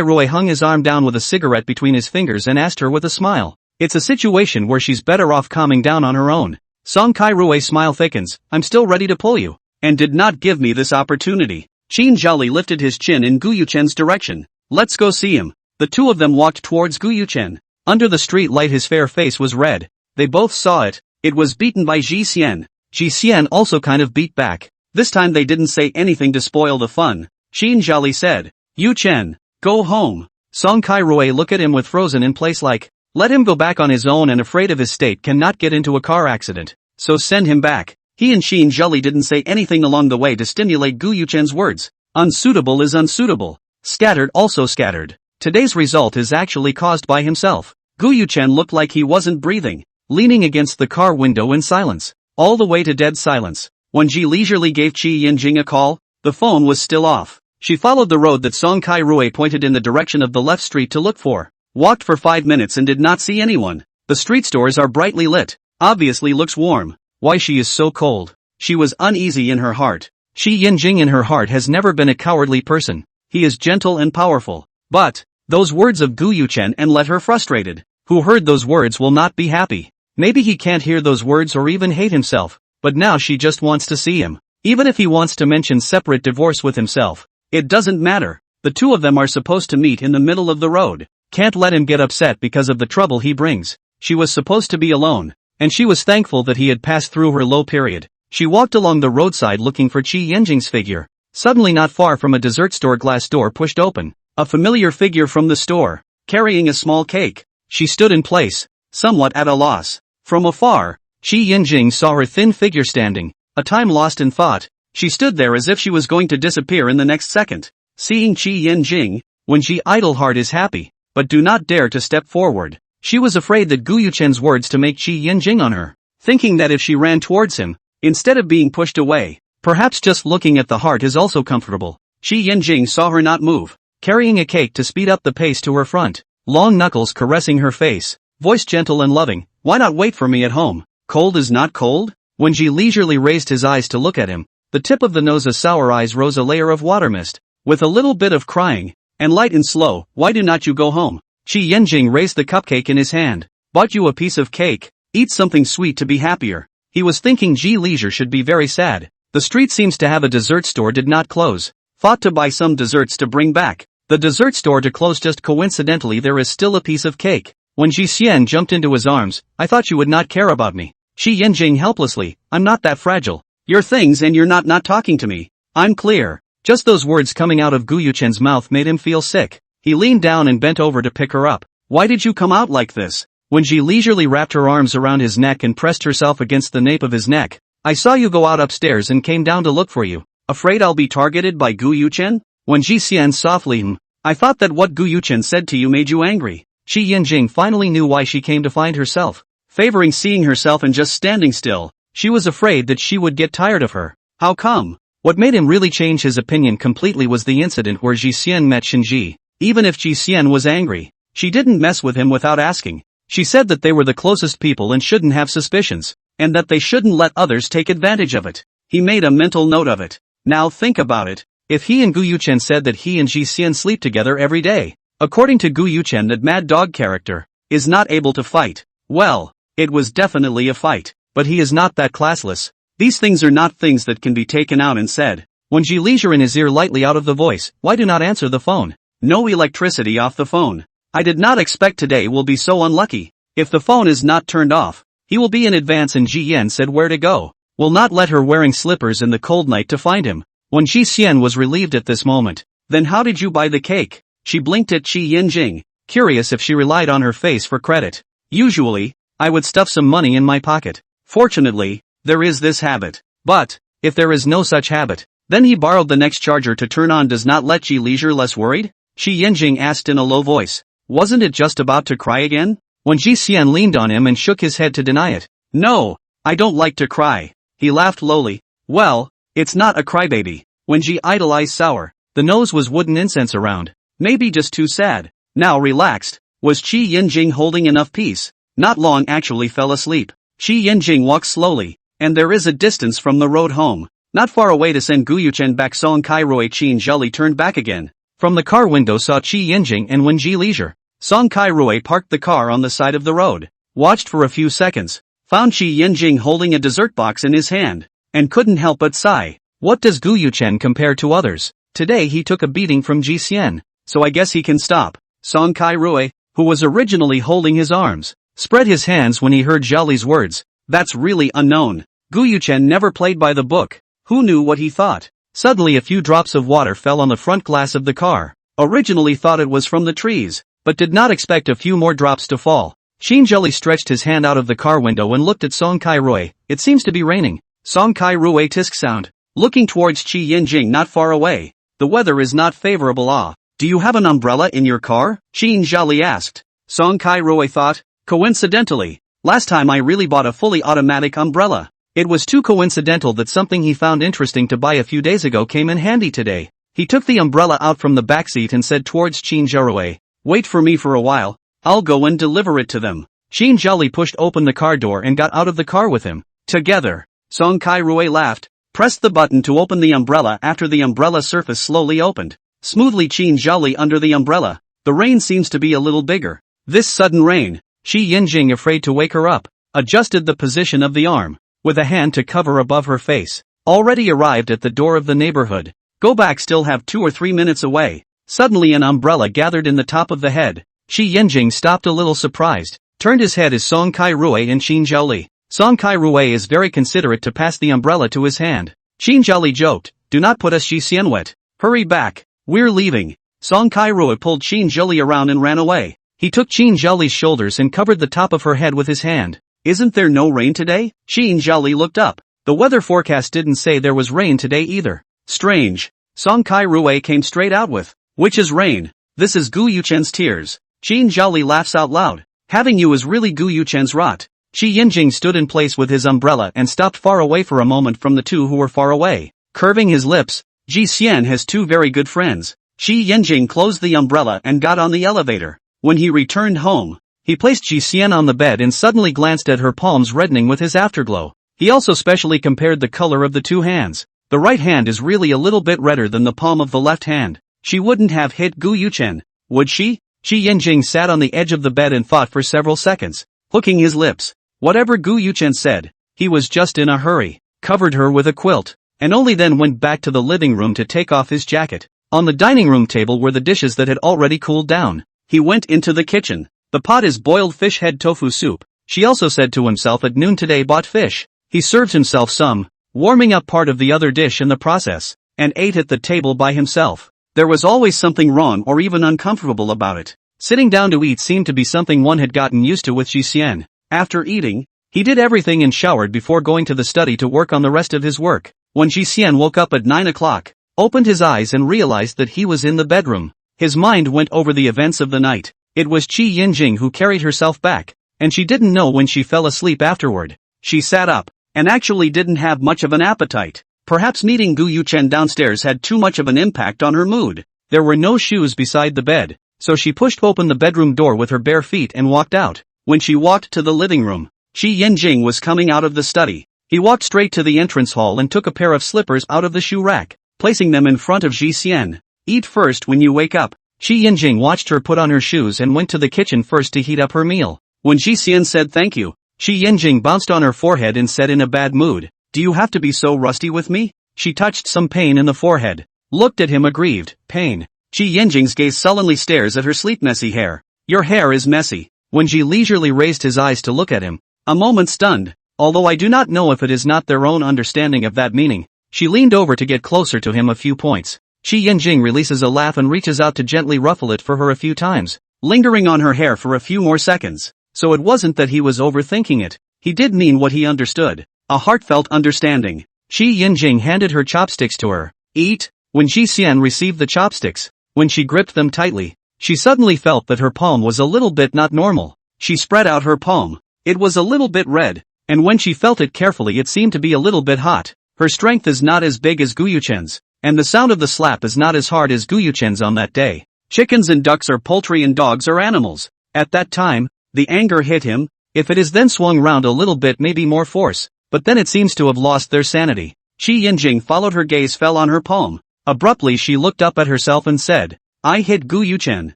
Rue hung his arm down with a cigarette between his fingers and asked her with a smile. It's a situation where she's better off calming down on her own. Song Kai Rue's smile thickens. I'm still ready to pull you. And did not give me this opportunity. Qin Zhali lifted his chin in Gu Yuchen's direction. Let's go see him. The two of them walked towards Gu Yuchen. Under the street light his fair face was red. They both saw it. It was beaten by Ji Xian. Ji Xian also kind of beat back. This time they didn't say anything to spoil the fun. Qin Zhali said, Yu Chen, go home. Song Kai Rue looked at him with frozen in place like, let him go back on his own, and afraid of his state cannot get into a car accident. So send him back. He and Qin Zhali didn't say anything along the way to stimulate Gu Yuchen's words. Unsuitable is unsuitable. Scattered also scattered. Today's result is actually caused by himself. Gu Yuchen looked like he wasn't breathing, leaning against the car window in silence, all the way to dead silence. When Ji leisurely gave Qi Yanjing a call, the phone was still off. She followed the road that Song Kai Rue pointed in the direction of the left street to look for. Walked for 5 minutes and did not see anyone. The street stores are brightly lit. Obviously looks warm. Why she is so cold? She was uneasy in her heart. Qi Yanjing in her heart has never been a cowardly person. He is gentle and powerful. But those words of Gu Yuchen and let her frustrated. Who heard those words will not be happy. Maybe he can't hear those words or even hate himself, but now she just wants to see him. Even if he wants to mention separate divorce with himself, it doesn't matter. The two of them are supposed to meet in the middle of the road. Can't let him get upset because of the trouble he brings. She was supposed to be alone, and she was thankful that he had passed through her low period. She walked along the roadside looking for Qi Yanjing's figure. Suddenly, not far from a dessert store, glass door pushed open. A familiar figure from the store, carrying a small cake. She stood in place, somewhat at a loss. From afar, Qi Yanjing saw her thin figure standing, a time lost in thought. She stood there as if she was going to disappear in the next second. Seeing Qi Yanjing, when Ji idle heart is happy, but do not dare to step forward. She was afraid that Gu Yuchen's words to make Qi Yinjing on her, thinking that if she ran towards him, instead of being pushed away, perhaps just looking at the heart is also comfortable. Qi Yinjing saw her not move, carrying a cake to speed up the pace to her front, long knuckles caressing her face, voice gentle and loving. Why not wait for me at home? Cold is not cold? When Ji leisurely raised his eyes to look at him, the tip of the nose's sour eyes rose a layer of water mist, with a little bit of crying, and light and slow. Why do not you go home? Qi Yinjing raised the cupcake in his hand. Bought you a piece of cake, eat something sweet to be happier. He was thinking Ji Leisure should be very sad. The street seems to have a dessert store did not close. Thought to buy some desserts to bring back. The dessert store to close just coincidentally there is still a piece of cake. When Ji Xian jumped into his arms, I thought you would not care about me. Qi Yinjing helplessly, I'm not that fragile. Your things and you're not talking to me. I'm clear. Just those words coming out of Gu Yuchen's mouth made him feel sick. He leaned down and bent over to pick her up. Why did you come out like this? When Ji leisurely wrapped her arms around his neck and pressed herself against the nape of his neck. I saw you go out upstairs and came down to look for you. Afraid I'll be targeted by Gu Yuchen? When Ji Xian softly I thought that what Gu Yuchen said to you made you angry. Qi Yinjing finally knew why she came to find herself, favoring seeing herself and just standing still. She was afraid that she would get tired of her. How come? What made him really change his opinion completely was the incident where Ji Xian met Shinji. Even if Ji Xian was angry, she didn't mess with him without asking. She said that they were the closest people and shouldn't have suspicions, and that they shouldn't let others take advantage of it. He made a mental note of it. Now think about it. If he and Gu Yuchen said that he and Ji Xian sleep together every day, according to Gu Yuchen that mad dog character, is not able to fight, well, it was definitely a fight, but he is not that classless. These things are not things that can be taken out and said. When Ji leisure in his ear lightly out of the voice, why do not answer the phone? No electricity off the phone. I did not expect today will be so unlucky. If the phone is not turned off, he will be in advance and Ji Yan said where to go. Will not let her wearing slippers in the cold night to find him. When Ji Xian was relieved at this moment, then how did you buy the cake? She blinked at Qi Yinjing, curious if she relied on her face for credit. Usually, I would stuff some money in my pocket. Fortunately, there is this habit. But, if there is no such habit, then he borrowed the next charger to turn on does not let Ji leisure less worried? Qi Yinjing asked in a low voice. Wasn't it just about to cry again? When Ji Xian leaned on him and shook his head to deny it. No, I don't like to cry. He laughed lowly. Well, it's not a crybaby. When Ji idle eyes sour, the nose was wooden incense around. Maybe just too sad. Now relaxed. Was Qi Yinjing holding enough peace? Not long actually fell asleep. Qi Yinjing walked slowly, and there is a distance from the road home. Not far away to send Gu Yuchen back. Song Kai Rui Qin Zheli turned back again. From the car window saw Qi Yinjing and Wen Ji leisure. Song Kai Rui parked the car on the side of the road. Watched for a few seconds. Found Qi Yinjing holding a dessert box in his hand. And couldn't help but sigh. What does Gu Yuchen compare to others? Today he took a beating from Ji Xian. So I guess he can stop. Song Kai Rui, who was originally holding his arms, spread his hands when he heard Zhali's words. That's really unknown. Gu Yuchen never played by the book. Who knew what he thought? Suddenly a few drops of water fell on the front glass of the car. Originally thought it was from the trees, but did not expect a few more drops to fall. Qin Zheli stretched his hand out of the car window and looked at Song Kai Rui. It seems to be raining. Song Kai Rui tisk sound. Looking towards Qi Yinjing not far away. The weather is not favorable. Do you have an umbrella in your car? Qin Zheli asked. Song Kai Rui thought. Coincidentally, last time I really bought a fully automatic umbrella. It was too coincidental that something he found interesting to buy a few days ago came in handy today. He took the umbrella out from the backseat and said towards Qin Zheli, wait for me for a while, I'll go and deliver it to them. Qin Zheli pushed open the car door and got out of the car with him. Together, Song Kai Rui laughed, pressed the button to open the umbrella after the umbrella surface slowly opened. Smoothly Qin Zheli under the umbrella. The rain seems to be a little bigger. This sudden rain, Qi Yinjing afraid to wake her up, adjusted the position of the arm, with a hand to cover above her face. Already arrived at the door of the neighborhood. Go back still have 2 or 3 minutes away. Suddenly an umbrella gathered in the top of the head. Qi Yinjing stopped a little surprised, turned his head as Song Kai Rui and Qin Zheli. Song Kai Rui is very considerate to pass the umbrella to his hand. Qin Zheli joked, do not put us Ji Xian wet. Hurry back. We're leaving. Song Kai Rui pulled Qin Zheli around and ran away. He took Qin Zheli's shoulders and covered the top of her head with his hand. Isn't there no rain today? Qin Zheli looked up. The weather forecast didn't say there was rain today either. Strange. Song Kai Rui came straight out with, which is rain. This is Gu Yuchen's tears. Qin Zhaoli laughs out loud. Having you is really Gu Yuchen's rot. Qi Yinjing stood in place with his umbrella and stopped far away for a moment from the two who were far away. Curving his lips, Ji Xian has two very good friends. Qi Yinjing closed the umbrella and got on the elevator. When he returned home, he placed Ji Xian on the bed and suddenly glanced at her palms reddening with his afterglow. He also specially compared the color of the two hands. The right hand is really a little bit redder than the palm of the left hand. She wouldn't have hit Gu Yuchen, would she? Qi Yinjing sat on the edge of the bed and thought for several seconds, hooking his lips. Whatever Gu Yuchen said, he was just in a hurry, covered her with a quilt, and only then went back to the living room to take off his jacket. On the dining room table were the dishes that had already cooled down. He went into the kitchen. The pot is boiled fish head tofu soup. She also said to himself at noon today bought fish. He served himself some, warming up part of the other dish in the process, and ate at the table by himself. There was always something wrong or even uncomfortable about it. Sitting down to eat seemed to be something one had gotten used to with Ji Xian. After eating, he did everything and showered before going to the study to work on the rest of his work. When Ji Xian woke up at 9 o'clock, opened his eyes and realized that he was in the bedroom. His mind went over the events of the night. It was Qi Yinjing who carried herself back, and she didn't know when she fell asleep afterward. She sat up, and actually didn't have much of an appetite. Perhaps meeting Gu Yuchen downstairs had too much of an impact on her mood. There were no shoes beside the bed, so she pushed open the bedroom door with her bare feet and walked out. When she walked to the living room, Qi Yinjing was coming out of the study. He walked straight to the entrance hall and took a pair of slippers out of the shoe rack, placing them in front of Ji Xian. Eat first when you wake up. Qi Yinjing watched her put on her shoes and went to the kitchen first to heat up her meal. When Ji Xian said thank you, Qi Yinjing bounced on her forehead and said in a bad mood, "Do you have to be so rusty with me?" She touched some pain in the forehead, looked at him aggrieved. Pain. Qi Yinjing's gaze sullenly stares at her sleek messy hair. Your hair is messy. When Ji leisurely raised his eyes to look at him, a moment stunned, although I do not know if it is not their own understanding of that meaning. She leaned over to get closer to him a few points. Qi Yinjing releases a laugh and reaches out to gently ruffle it for her a few times, lingering on her hair for a few more seconds. So it wasn't that he was overthinking it. He did mean what he understood. A heartfelt understanding. Qi Yinjing handed her chopsticks to her. Eat. When Ji Xian received the chopsticks, when she gripped them tightly, she suddenly felt that her palm was a little bit not normal. She spread out her palm. It was a little bit red, and when she felt it carefully it seemed to be a little bit hot. Her strength is not as big as Gu Yuchen's, and the sound of the slap is not as hard as Gu Yuchen's on that day. Chickens and ducks are poultry and dogs are animals. At that time, the anger hit him. If it is then swung round a little bit maybe more force, but then it seems to have lost their sanity. Qi Yinjing followed her gaze fell on her palm. Abruptly she looked up at herself and said, I hit Gu Yuchen.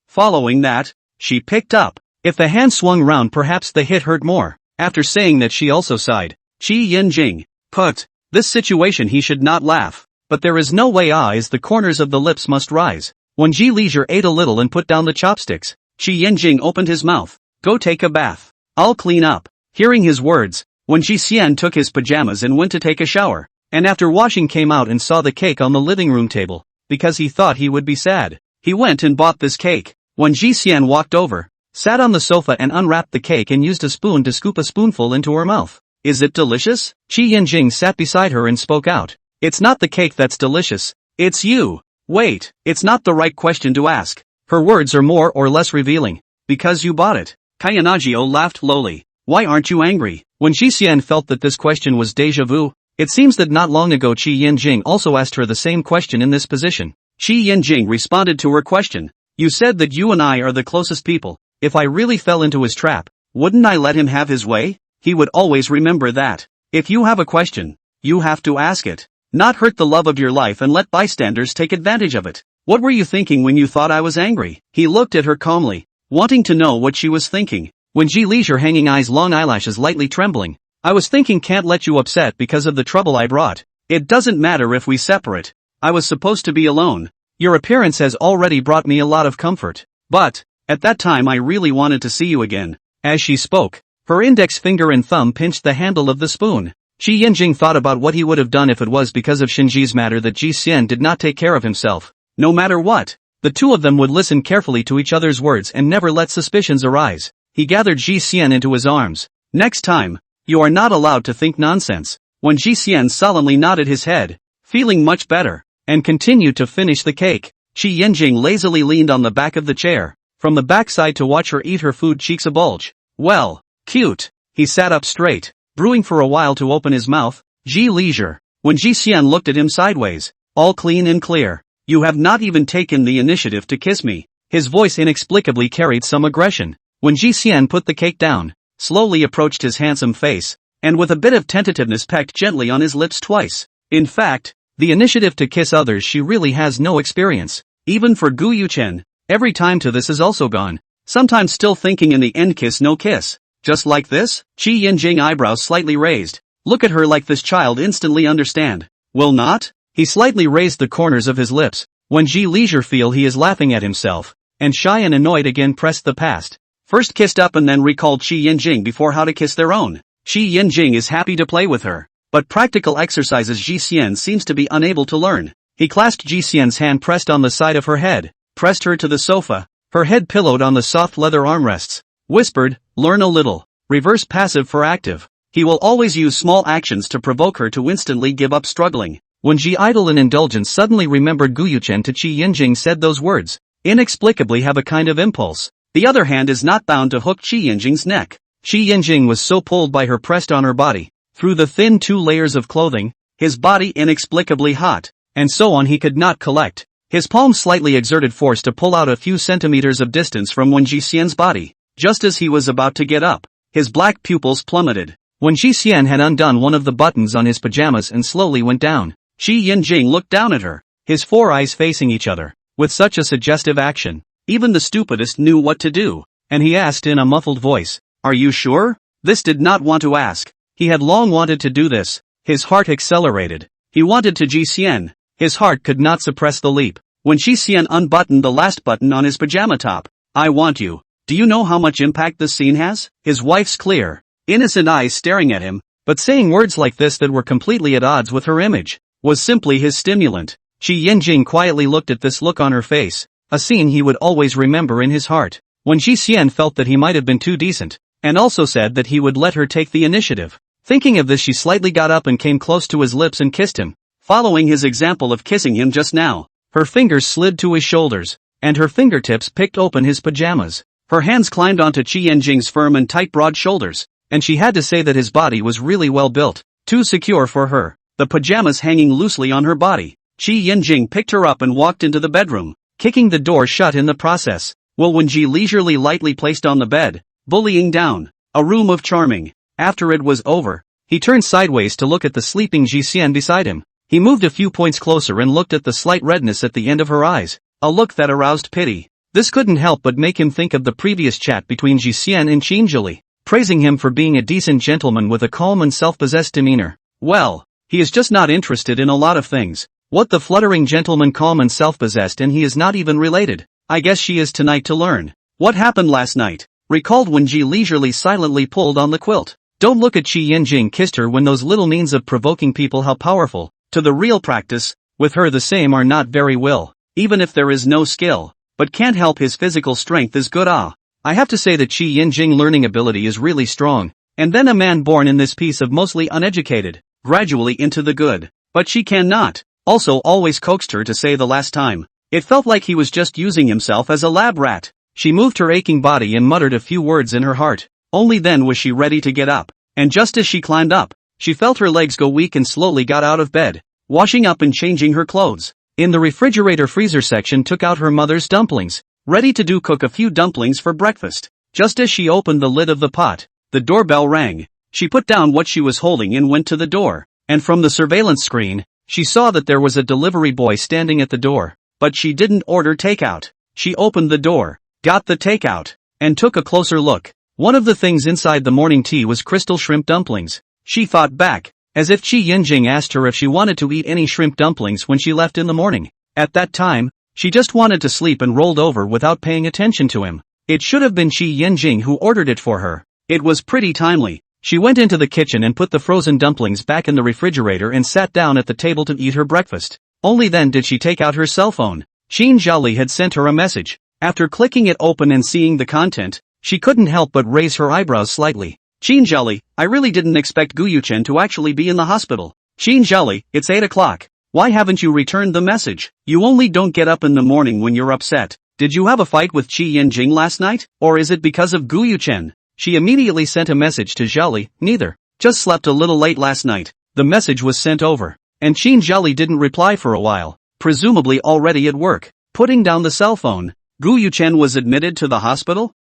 Following that, she picked up. If the hand swung round perhaps the hit hurt more. After saying that she also sighed. Qi Yinjing. Put. This situation he should not laugh. But there is no way as the corners of the lips must rise. When Ji Leisure ate a little and put down the chopsticks, Qi Yinjing opened his mouth. Go take a bath. I'll clean up. Hearing his words, when Ji Xian took his pajamas and went to take a shower, and after washing came out and saw the cake on the living room table, because he thought he would be sad, he went and bought this cake. When Ji Xian walked over, sat on the sofa and unwrapped the cake and used a spoon to scoop a spoonful into her mouth. Is it delicious? Qi Yinjing sat beside her and spoke out. It's not the cake that's delicious. It's you. Wait, it's not the right question to ask. Her words are more or less revealing. Because you bought it. Kayanagio laughed lowly. Why aren't you angry? When Ji Xian felt that this question was déjà vu, it seems that not long ago Qi Yinjing also asked her the same question in this position. Qi Yinjing responded to her question. You said that you and I are the closest people. If I really fell into his trap, wouldn't I let him have his way? He would always remember that. If you have a question, you have to ask it. Not hurt the love of your life and let bystanders take advantage of it. What were you thinking when you thought I was angry? He looked at her calmly, wanting to know what she was thinking. When Ji Leisure hanging eyes long eyelashes lightly trembling. I was thinking can't let you upset because of the trouble I brought. It doesn't matter if we separate. I was supposed to be alone. Your appearance has already brought me a lot of comfort. But, at that time I really wanted to see you again. As she spoke, her index finger and thumb pinched the handle of the spoon. Qi Yinjing thought about what he would have done if it was because of Shinji's matter that Ji Xian did not take care of himself. No matter what, the two of them would listen carefully to each other's words and never let suspicions arise. He gathered Ji Xian into his arms. Next time, you are not allowed to think nonsense. When Ji Xian solemnly nodded his head, feeling much better, and continued to finish the cake, Qi Yanjing lazily leaned on the back of the chair, from the backside to watch her eat her food, cheeks abulge. Well, cute. He sat up straight, brewing for a while to open his mouth. Ji Leisure. When Ji Xian looked at him sideways. All clean and clear. You have not even taken the initiative to kiss me. His voice inexplicably carried some aggression. When Ji Xian put the cake down, slowly approached his handsome face, and with a bit of tentativeness pecked gently on his lips twice. In fact, the initiative to kiss others she really has no experience. Even for Gu Yuchen, every time to this is also gone. Sometimes still thinking in the end kiss no kiss. Just like this? Qi Yanjing eyebrows slightly raised. Look at her like this child instantly understand. Will not? He slightly raised the corners of his lips. When Ji Leisure feel he is laughing at himself, and shy and annoyed again pressed the past. First kissed up and then recalled Qi Yanjing before how to kiss their own. Qi Yanjing is happy to play with her, but practical exercises Ji Xian seems to be unable to learn. He clasped Ji Xian's hand pressed on the side of her head, pressed her to the sofa, her head pillowed on the soft leather armrests, whispered, learn a little, reverse passive for active. He will always use small actions to provoke her to instantly give up struggling. When Ji idle in indulgence suddenly remembered Gu Yuchen to Qi Yanjing said those words, inexplicably have a kind of impulse. The other hand is not bound to hook Qi Yanjing's neck. Qi Yanjing was so pulled by her pressed on her body, through the thin 2 layers of clothing, his body inexplicably hot, and so on he could not collect. His palm slightly exerted force to pull out a few centimeters of distance from Wen Jixian's body. Just as he was about to get up, his black pupils plummeted. Wen Jixian had undone one of the buttons on his pajamas and slowly went down. Qi Yanjing looked down at her, his 4 eyes facing each other. With such a suggestive action, even the stupidest knew what to do, and he asked in a muffled voice, are you sure? This did not want to ask. He had long wanted to do this. His heart accelerated. He wanted to Ji Xian. His heart could not suppress the leap. When Ji Xian unbuttoned the last button on his pajama top. I want you. Do you know how much impact this scene has? His wife's clear, innocent eyes staring at him, but saying words like this that were completely at odds with her image, was simply his stimulant. Qi Yanjing quietly looked at this look on her face, a scene he would always remember in his heart. When Ji Xian felt that he might have been too decent, and also said that he would let her take the initiative. Thinking of this she slightly got up and came close to his lips and kissed him, following his example of kissing him just now. Her fingers slid to his shoulders, and her fingertips picked open his pajamas. Her hands climbed onto Qi Yanjing's firm and tight broad shoulders, and she had to say that his body was really well built, too secure for her, the pajamas hanging loosely on her body. Qi Yanjing picked her up and walked into the bedroom, kicking the door shut in the process. Well, when Ji leisurely lightly placed on the bed, bullying down, a room of charming. After it was over, he turned sideways to look at the sleeping Ji Xian beside him. He moved a few points closer and looked at the slight redness at the end of her eyes, a look that aroused pity. This couldn't help but make him think of the previous chat between Ji Xian and Qin Zhili, praising him for being a decent gentleman with a calm and self-possessed demeanor. Well, he is just not interested in a lot of things. What the fluttering gentleman, calm and self-possessed, and he is not even related. I guess she is tonight to learn. What happened last night? Recalled when Ji leisurely silently pulled on the quilt. Don't look at Qi Yanjing kissed her when those little means of provoking people how powerful. To the real practice, with her the same are not very will. Even if there is no skill, but can't help his physical strength is good. I have to say that Qi Yanjing learning ability is really strong. And then a man born in this piece of mostly uneducated, gradually into the good. But she cannot. Also always coaxed her to say the last time. It felt like he was just using himself as a lab rat. She moved her aching body and muttered a few words in her heart. Only then was she ready to get up. And just as she climbed up, she felt her legs go weak and slowly got out of bed, washing up and changing her clothes. In the refrigerator freezer section took out her mother's dumplings, ready to cook a few dumplings for breakfast. Just as she opened the lid of the pot, the doorbell rang. She put down what she was holding and went to the door. And from the surveillance screen, she saw that there was a delivery boy standing at the door. But she didn't order takeout. She opened the door, got the takeout, and took a closer look. One of the things inside the morning tea was crystal shrimp dumplings. She thought back, as if Qi Yanjing asked her if she wanted to eat any shrimp dumplings when she left in the morning. At that time, she just wanted to sleep and rolled over without paying attention to him. It should have been Qi Yanjing who ordered it for her. It was pretty timely. She went into the kitchen and put the frozen dumplings back in the refrigerator and sat down at the table to eat her breakfast. Only then did she take out her cell phone. Qin Zhili had sent her a message. After clicking it open and seeing the content, she couldn't help but raise her eyebrows slightly. Qin Zhili, I really didn't expect Gu Yuchen to actually be in the hospital. Qin Zhili, it's 8 o'clock. Why haven't you returned the message? You only don't get up in the morning when you're upset. Did you have a fight with Qi Yanjing last night? Or is it because of Gu Yuchen? She immediately sent a message to Zhali, neither. Just slept a little late last night. The message was sent over. And Qin Zhali didn't reply for a while, presumably already at work. Putting down the cell phone, Gu Yuchen was admitted to the hospital?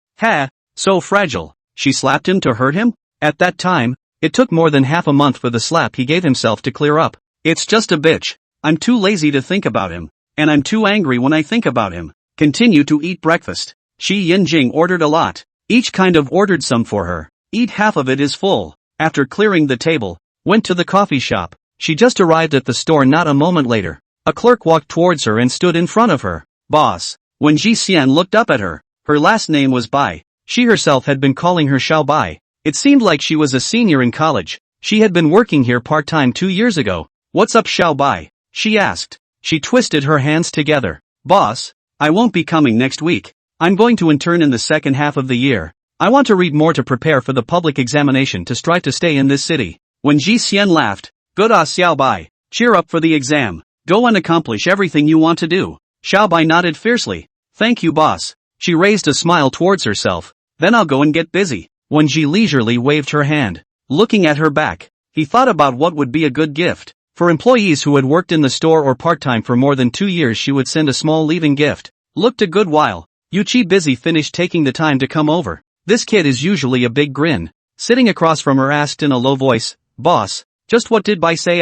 So fragile. She slapped him to hurt him? At that time, it took more than half a month for the slap he gave himself to clear up. It's just a bitch. I'm too lazy to think about him. And I'm too angry when I think about him. Continue to eat breakfast. Qi Yinjing ordered a lot. Each kind of ordered some for her. Eat half of it is full. After clearing the table, went to the coffee shop. She just arrived at the store not a moment later. A clerk walked towards her and stood in front of her. Boss. When Ji Xian looked up at her, her last name was Bai. She herself had been calling her Xiao Bai. It seemed like she was a senior in college. She had been working here part-time 2 years ago. What's up, Xiao Bai? She asked. She twisted her hands together. Boss, I won't be coming next week. I'm going to intern in the second half of the year. I want to read more to prepare for the public examination to strive to stay in this city. When Ji Xian laughed, good Xiao Bai. Cheer up for the exam. Go and accomplish everything you want to do. Xiao Bai nodded fiercely. Thank you, boss. She raised a smile towards herself. Then I'll go and get busy. When Ji leisurely waved her hand, looking at her back, he thought about what would be a good gift. For employees who had worked in the store or part-time for more than 2 years, she would send a small leaving gift. Looked a good while. Yuchi busy finished taking the time to come over. This kid is usually a big grin. Sitting across from her asked in a low voice, Boss, just what did Bai say?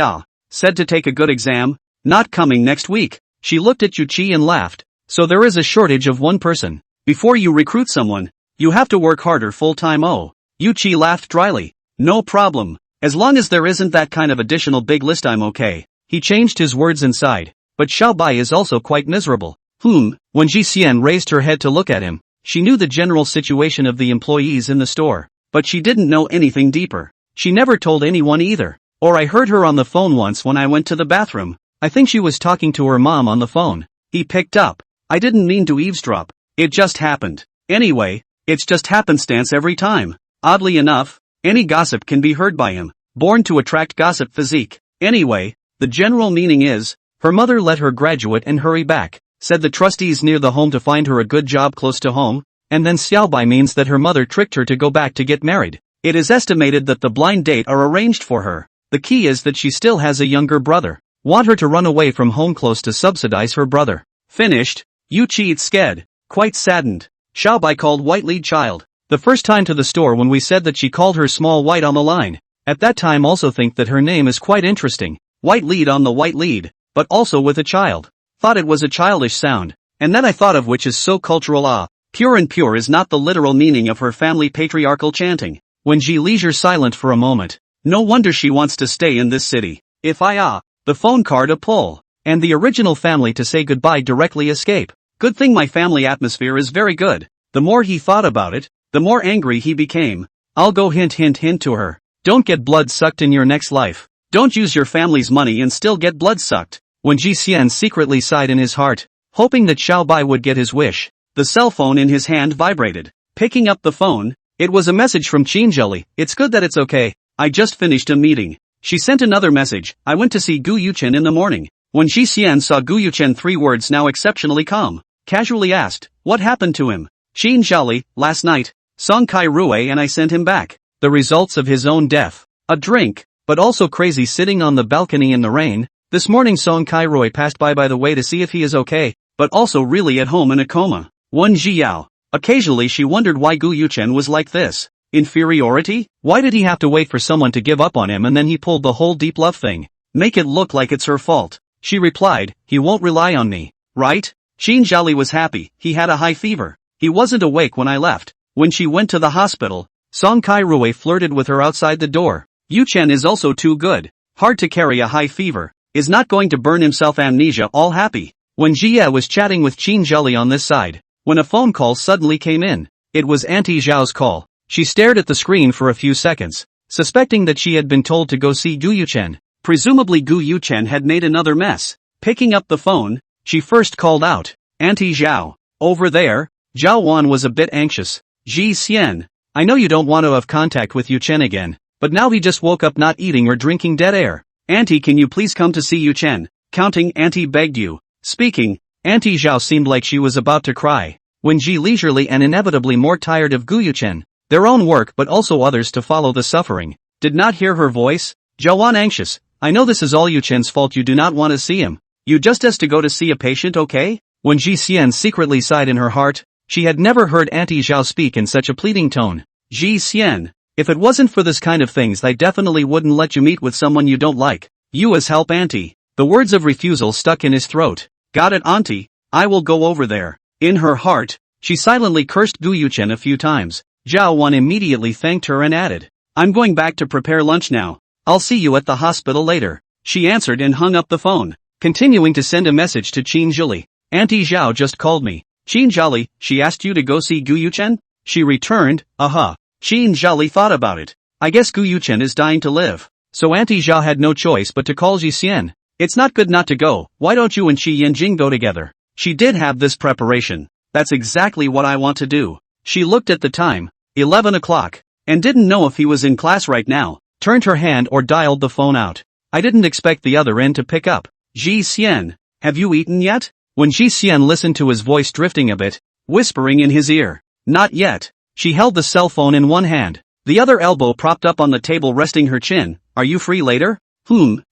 Said to take a good exam. Not coming next week. She looked at Yuchi and laughed. So there is a shortage of one person. Before you recruit someone, you have to work harder full-time. Oh. Yuchi laughed dryly. No problem. As long as there isn't that kind of additional big list, I'm okay. He changed his words and sighed. But Xiao Bai is also quite miserable. When Ji Xian raised her head to look at him, she knew the general situation of the employees in the store. But she didn't know anything deeper. She never told anyone either. Or I heard her on the phone once when I went to the bathroom. I think she was talking to her mom on the phone. He picked up. I didn't mean to eavesdrop. It just happened. Anyway, it's just happenstance every time. Oddly enough, any gossip can be heard by him. Born to attract gossip physique. Anyway, the general meaning is, her mother let her graduate and hurry back. Said the trustees near the home to find her a good job close to home. And then Xiao Bai means that her mother tricked her to go back to get married. It is estimated that the blind date are arranged for her. The key is that she still has a younger brother. Want her to run away from home close to subsidize her brother. Finished. Yuchi it's scared. Quite saddened. Xiao Bai called White Lead child. The first time to the store when we said that she called her small white on the line. At that time also think that her name is quite interesting. White lead on the white lead, but also with a child. Thought it was a childish sound. And then I thought of which is so cultural. Pure and pure is not the literal meaning of her family patriarchal chanting. When Ji leisure silent for a moment. No wonder she wants to stay in this city. If the phone card a pull. And the original family to say goodbye directly escape. Good thing my family atmosphere is very good. The more he thought about it, the more angry he became. I'll go hint to her. Don't get blood sucked in your next life. Don't use your family's money and still get blood sucked. When Ji Xian secretly sighed in his heart, hoping that Xiao Bai would get his wish, the cell phone in his hand vibrated. Picking up the phone, it was a message from Qin Zheli. It's good that it's okay. I just finished a meeting. She sent another message. I went to see Gu Yuchen in the morning. When Ji Xian saw Gu Yuchen 3 words now exceptionally calm, casually asked, what happened to him? Qin Zheli, last night, Song Kai Rue and I sent him back. The results of his own death. A drink, but also crazy sitting on the balcony in the rain. This morning Song Kai Rue passed by the way to see if he is okay, but also really at home in a coma. One Ji Yao. Occasionally she wondered why Gu Yuchen was like this. Inferiority? Why did he have to wait for someone to give up on him and then he pulled the whole deep love thing? Make it look like it's her fault. She replied, he won't rely on me, right? Qin Zhali was happy. He had a high fever. He wasn't awake when I left. When she went to the hospital, Song Kai Rue flirted with her outside the door. Yuchen is also too good. Hard to carry a high fever. Is not going to burn himself amnesia all happy. When Jia was chatting with Qin Zheli on this side, when a phone call suddenly came in. It was Auntie Zhao's call. She stared at the screen for a few seconds, suspecting that she had been told to go see Gu Yuchen. Presumably Gu Yuchen had made another mess. Picking up the phone, she first called out, Auntie Zhao. Over there? Zhao Wan was a bit anxious. Ji Xian, I know you don't want to have contact with Yuchen again, but now he just woke up not eating or drinking dead air. Auntie, can you please come to see Yuchen? counting, Auntie begged you. Speaking, Auntie Zhao seemed like she was about to cry. When Ji leisurely and inevitably more tired of Guyuchen, their own work but also others to follow the suffering, did not hear her voice. Zhaowan anxious, I know this is all Yuchen's fault, you do not want to see him. You just has to go to see a patient, okay? When Ji Xian secretly sighed in her heart, she had never heard Auntie Zhao speak in such a pleading tone. Ji Xian, if it wasn't for this kind of things I definitely wouldn't let you meet with someone you don't like. You as help Auntie. The words of refusal stuck in his throat. Got it, Auntie, I will go over there. In her heart, she silently cursed Gu Yuchen a few times. Zhao Wan immediately thanked her and added, I'm going back to prepare lunch now. I'll see you at the hospital later. She answered and hung up the phone, continuing to send a message to Qin Zhili. Auntie Zhao just called me. Qin Zhali, she asked you to go see Gu Yuchen? She returned, Qin Zhali thought about it. I guess Gu Yuchen is dying to live. So Auntie Zhao had no choice but to call Ji Xian. It's not good not to go, why don't you and Qi Yanjing go together? She did have this preparation. That's exactly what I want to do. She looked at the time, 11 o'clock, and didn't know if he was in class right now, turned her hand or dialed the phone out. I didn't expect the other end to pick up. Ji Xian, have you eaten yet? When Ji Xian listened to his voice drifting a bit, whispering in his ear, not yet. She held the cell phone in one hand, the other elbow propped up on the table resting her chin. Are you free later?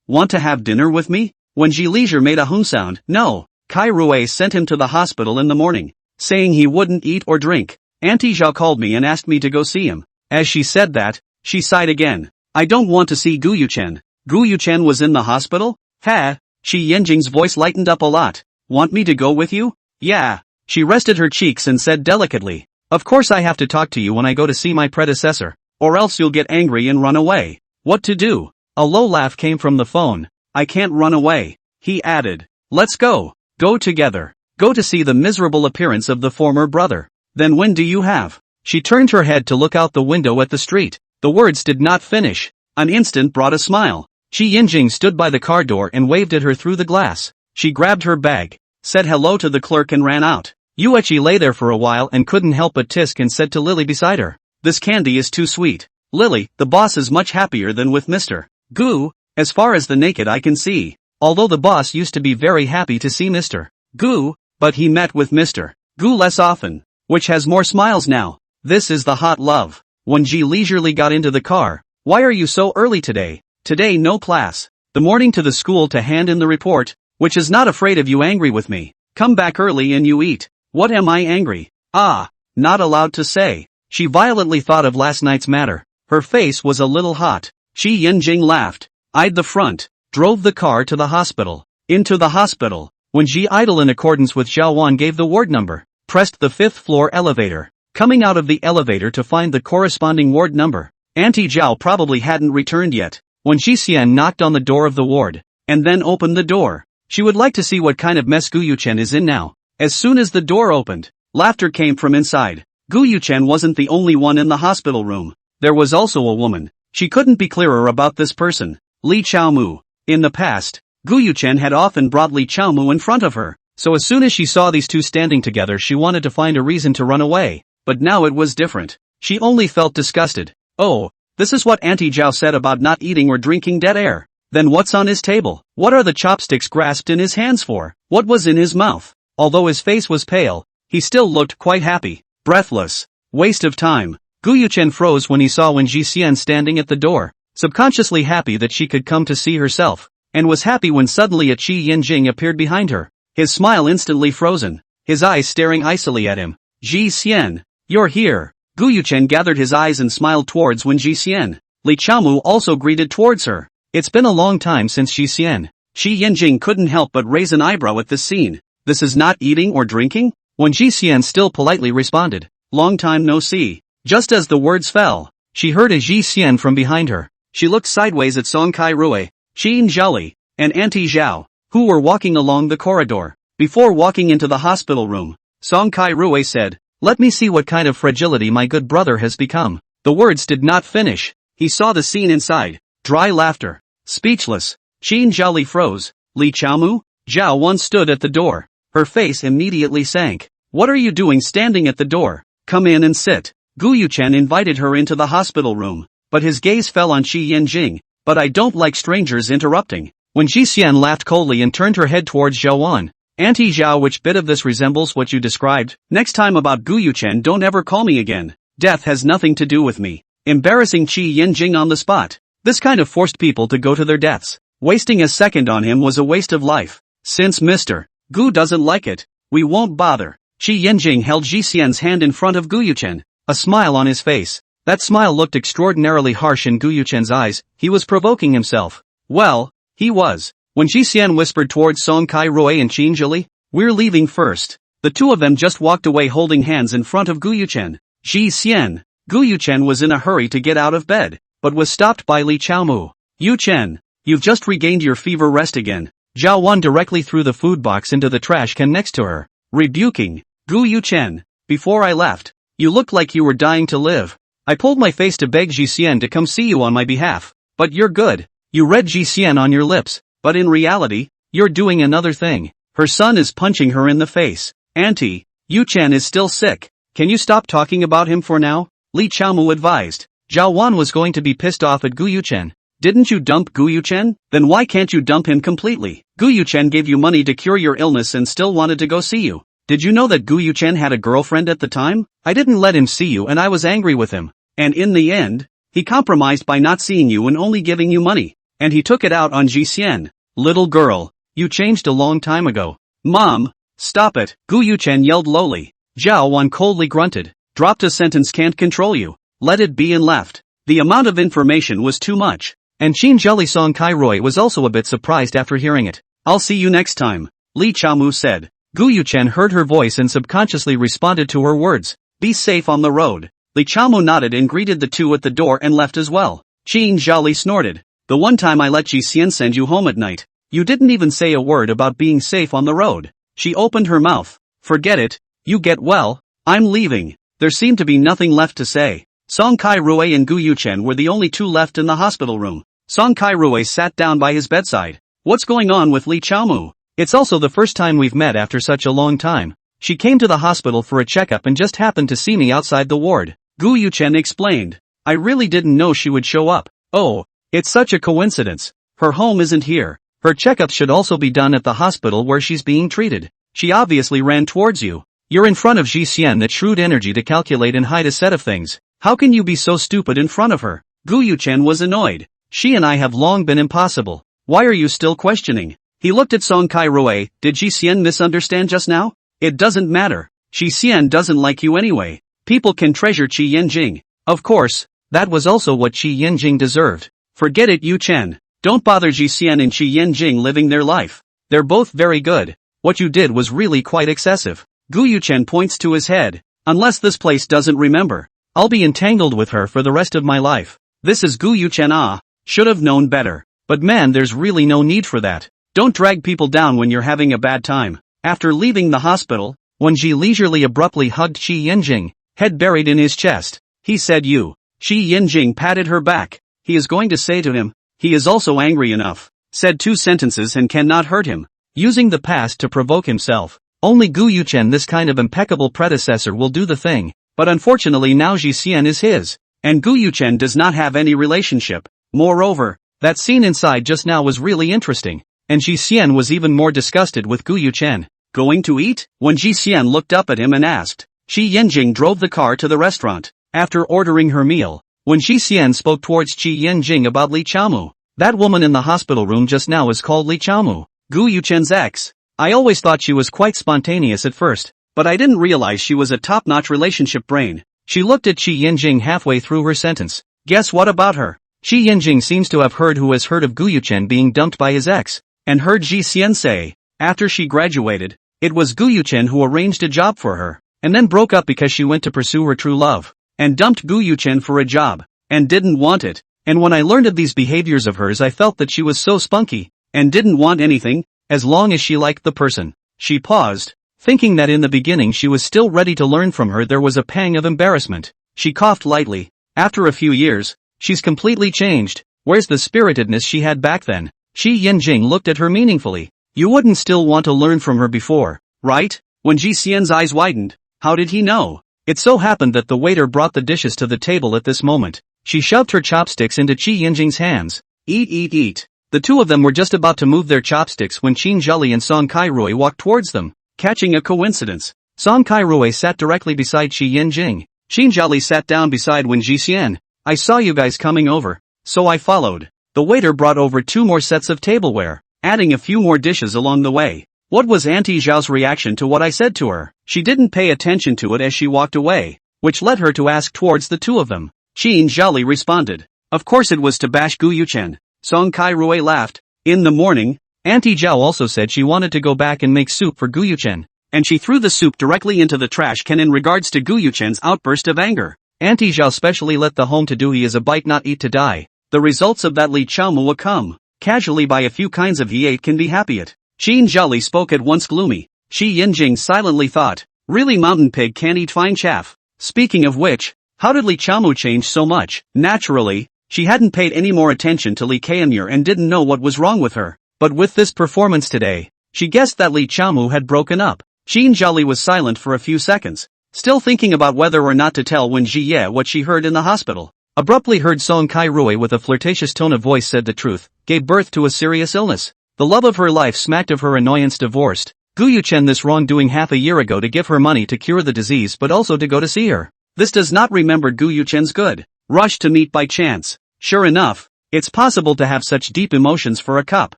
Want to have dinner with me? When Ji Leisure made a sound, no. Kai Rui sent him to the hospital in the morning, saying he wouldn't eat or drink. Auntie Zhao called me and asked me to go see him. As she said that, she sighed again. I don't want to see Gu Yuchen. Gu Yuchen was in the hospital? Ha! Qi Yanjing's voice lightened up a lot. Want me to go with you? Yeah. She rested her cheeks and said delicately, of course I have to talk to you when I go to see my predecessor, or else you'll get angry and run away. What to do? A low laugh came from the phone. I can't run away. He added, let's go. Go together. Go to see the miserable appearance of the former brother. Then when do you have? She turned her head to look out the window at the street. The words did not finish. An instant brought a smile. Qi Yanjing stood by the car door and waved at her through the glass. She grabbed her bag, said hello to the clerk and ran out. Yueqi lay there for a while and couldn't help but tisk and said to Lily beside her, this candy is too sweet. Lily, the boss is much happier than with Mr. Gu, as far as the naked eye can see. Although the boss used to be very happy to see Mr. Gu, but he met with Mr. Gu less often, which has more smiles now. This is the hot love. When Ji leisurely got into the car, why are you so early today? Today no class. The morning to the school to hand in the report, which is not afraid of you angry with me. Come back early and you eat. What am I angry? Not allowed to say. She violently thought of last night's matter. Her face was a little hot. Qi Yanjing laughed, eyed the front, drove the car to the hospital. Into the hospital. When Ji Idle in accordance with Zhao Wan gave the ward number, pressed the 5th floor elevator. Coming out of the elevator to find the corresponding ward number. Auntie Zhao probably hadn't returned yet. When Ji Xian knocked on the door of the ward, and then opened the door. She would like to see what kind of mess Gu Yuchen is in now. As soon as the door opened, laughter came from inside. Gu Yuchen wasn't the only one in the hospital room. There was also a woman. She couldn't be clearer about this person. Li Chaomu. In the past, Gu Yuchen had often brought Li Chaomu in front of her, so as soon as she saw these two standing together she wanted to find a reason to run away. But now it was different. She only felt disgusted. Oh, this is what Auntie Zhao said about not eating or drinking dead air. Then what's on his table? What are the chopsticks grasped in his hands for? What was in his mouth? Although his face was pale, he still looked quite happy. Breathless. Waste of time. Gu Yuchen froze when he saw Wen Jixian standing at the door, subconsciously happy that she could come to see herself, and was happy when suddenly a Qi Yanjing appeared behind her, his smile instantly frozen, his eyes staring icily at him. Ji Xian, you're here. Gu Yuchen gathered his eyes and smiled towards Wen Jixian. Li Chaomu also greeted towards her. It's been a long time since Ji Xian. Qi Yanjing couldn't help but raise an eyebrow at this scene. This is not eating or drinking? When Ji Xian still politely responded, long time no see. Just as the words fell, she heard a Ji Xian from behind her. She looked sideways at Song Kai Rui, Qin Zhali, and Auntie Zhao, who were walking along the corridor. Before walking into the hospital room, Song Kai Rui said, let me see what kind of fragility my good brother has become. The words did not finish. He saw the scene inside. Dry laughter. Speechless. Qin Zhali froze. Li Chaomu? Zhao Wan stood at the door. Her face immediately sank. What are you doing standing at the door? Come in and sit. Gu Yuchen invited her into the hospital room, but his gaze fell on Qi Yanjing. But I don't like strangers interrupting. When Ji Xian laughed coldly and turned her head towards Zhao Wan. Auntie Zhao, which bit of this resembles what you described? Next time about Gu Yuchen, don't ever call me again. Death has nothing to do with me. Embarrassing Qi Yinjing on the spot. This kind of forced people to go to their deaths. Wasting a second on him was a waste of life. Since Mr. Gu doesn't like it, we won't bother. Qi Yinjing held Ji Xian's hand in front of Gu Yuchen, a smile on his face. That smile looked extraordinarily harsh in Gu Yuchen's eyes. He was provoking himself. Well, he was. When Ji Xian whispered towards Song Kai Rui and Qin Zhili, "We're leaving first." The two of them just walked away holding hands in front of Gu Yuchen. Ji Xian. Gu Yuchen was in a hurry to get out of bed, but was stopped by Li Chaomu. "Yuchen, you've just regained your fever, rest again." Zhao Wan directly threw the food box into the trash can next to her, rebuking, "Gu Yuchen, before I left, you looked like you were dying to live. I pulled my face to beg Ji Xian to come see you on my behalf, but you're good. You read Ji Xian on your lips, but in reality, you're doing another thing." Her son is punching her in the face. "Auntie, Yuchen is still sick. Can you stop talking about him for now?" Li Chaomu advised. Zhao Wan was going to be pissed off at Gu Yuchen. "Didn't you dump Gu Yuchen? Then why can't you dump him completely? Gu Yuchen gave you money to cure your illness and still wanted to go see you. Did you know that Gu Yuchen had a girlfriend at the time? I didn't let him see you and I was angry with him. And in the end, he compromised by not seeing you and only giving you money. And he took it out on Ji Xian. Little girl, you changed a long time ago." "Mom, stop it," Gu Yuchen yelled lowly. Zhao Wan coldly grunted. "Dropped a sentence, can't control you. Let it be," and left. The amount of information was too much. And Qin Zhili Song Kai Rui was also a bit surprised after hearing it. "I'll see you next time," Li Chaomu said. Gu Yuchen heard her voice and subconsciously responded to her words. "Be safe on the road." Li Chaomu nodded and greeted the two at the door and left as well. Qin Zhili snorted. "The one time I let Ji Xian send you home at night, you didn't even say a word about being safe on the road." She opened her mouth. "Forget it, you get well, I'm leaving." There seemed to be nothing left to say. Song Kai Rui and Gu Yuchen were the only two left in the hospital room. Song Kai Rui sat down by his bedside. "What's going on with Li Chaomu? It's also the first time we've met after such a long time. She came to the hospital for a checkup and just happened to see me outside the ward." Gu Yuchen explained. "I really didn't know she would show up." "Oh, it's such a coincidence. Her home isn't here. Her checkups should also be done at the hospital where she's being treated. She obviously ran towards you. You're in front of Ji Xian, that shrewd energy to calculate and hide a set of things. How can you be so stupid in front of her?" Gu Yuchen was annoyed. "She and I have long been impossible. Why are you still questioning?" He looked at Song Kai Rui. "Did Ji Xian misunderstand just now? It doesn't matter. Ji Xian doesn't like you anyway. People can treasure Qi Yinjing." Of course, that was also what Qi Yinjing deserved. "Forget it, Yuchen. Don't bother Ji Xian and Qi Yinjing living their life. They're both very good. What you did was really quite excessive." Gu Yuchen points to his head. "Unless this place doesn't remember, I'll be entangled with her for the rest of my life." This is Gu Yuchen. Should have known better. But man, there's really no need for that. Don't drag people down when you're having a bad time. After leaving the hospital, Wen Ji leisurely abruptly hugged Qi Yinjing, head buried in his chest. He said, "You." Qi Yinjing patted her back. He is going to say to him, "He is also angry enough." Said two sentences and cannot hurt him. Using the past to provoke himself. Only Gu Yuchen, this kind of impeccable predecessor, will do the thing. But unfortunately now Ji Xian is his. And Gu Yuchen does not have any relationship. Moreover, that scene inside just now was really interesting. And Ji Xian was even more disgusted with Gu Yuchen. "Going to eat?" When Ji Xian looked up at him and asked. Qi Yinjing drove the car to the restaurant. After ordering her meal, when Ji Xian spoke towards Qi Yinjing about Li Chaomu. "That woman in the hospital room just now is called Li Chaomu, Gu Yuchen's ex. I always thought she was quite spontaneous at first, but I didn't realize she was a top-notch relationship brain." She looked at Qi Yinjing halfway through her sentence. "Guess what about her?" Qi Yinjing seems to have heard who has heard of Gu Yuchen being dumped by his ex, and heard Ji Xian say, after she graduated, it was Gu Yuchen who arranged a job for her, and then broke up because she went to pursue her true love, and dumped Gu Yuchen for a job, and didn't want it. And when I learned of these behaviors of hers, I felt that she was so spunky, and didn't want anything, as long as she liked the person. She paused, thinking that in the beginning she was still ready to learn from her. There was a pang of embarrassment. She coughed lightly. After a few years, she's completely changed. Where's the spiritedness she had back then? Qi Yinjing looked at her meaningfully. You wouldn't still want to learn from her before, right? When Ji Xian's eyes widened. How did he know? It so happened that the waiter brought the dishes to the table at this moment. She shoved her chopsticks into Qi Yinjing's hands. Eat, eat, eat. The two of them were just about to move their chopsticks when Qin Zheli and Song Kai-rui walked towards them. Catching a coincidence, Song Kai-rui sat directly beside Qi Yinjing. Qin Zheli sat down beside Wen Jixian. I saw you guys coming over, so I followed. The waiter brought over 2 more sets of tableware, adding a few more dishes along the way. What was Auntie Zhao's reaction to what I said to her? She didn't pay attention to it as she walked away, which led her to ask towards the two of them. Qin Zheli responded. Of course it was to bash Gu Yuchen. Song Kai-rui laughed. In the morning, Auntie Zhao also said she wanted to go back and make soup for Gu Yuchen, and she threw the soup directly into the trash can in regards to Gu Yuchen's outburst of anger. Auntie Zhao specially let the home to do he is a bite not eat to die. The results of that Li Chao will come. Casually by a few kinds of he ate can be happy at. Qin Zheli spoke at once gloomy. Qi Yinjing silently thought, really mountain pig can't eat fine chaff. Speaking of which, how did Li Chaomu change so much? Naturally, she hadn't paid any more attention to Li Kaimur and didn't know what was wrong with her. But with this performance today, she guessed that Li Chaomu had broken up. Qin Zheli was silent for a few seconds, still thinking about whether or not to tell Wen Jiye what she heard in the hospital. Abruptly heard Song Kai-rui with a flirtatious tone of voice said the truth, gave birth to a serious illness. The love of her life smacked of her annoyance divorced. Gu Yuchen this wrongdoing half a year ago to give her money to cure the disease but also to go to see her. This does not remember Gu Yuchen's good. Rush to meet by chance. Sure enough, it's possible to have such deep emotions for a cup,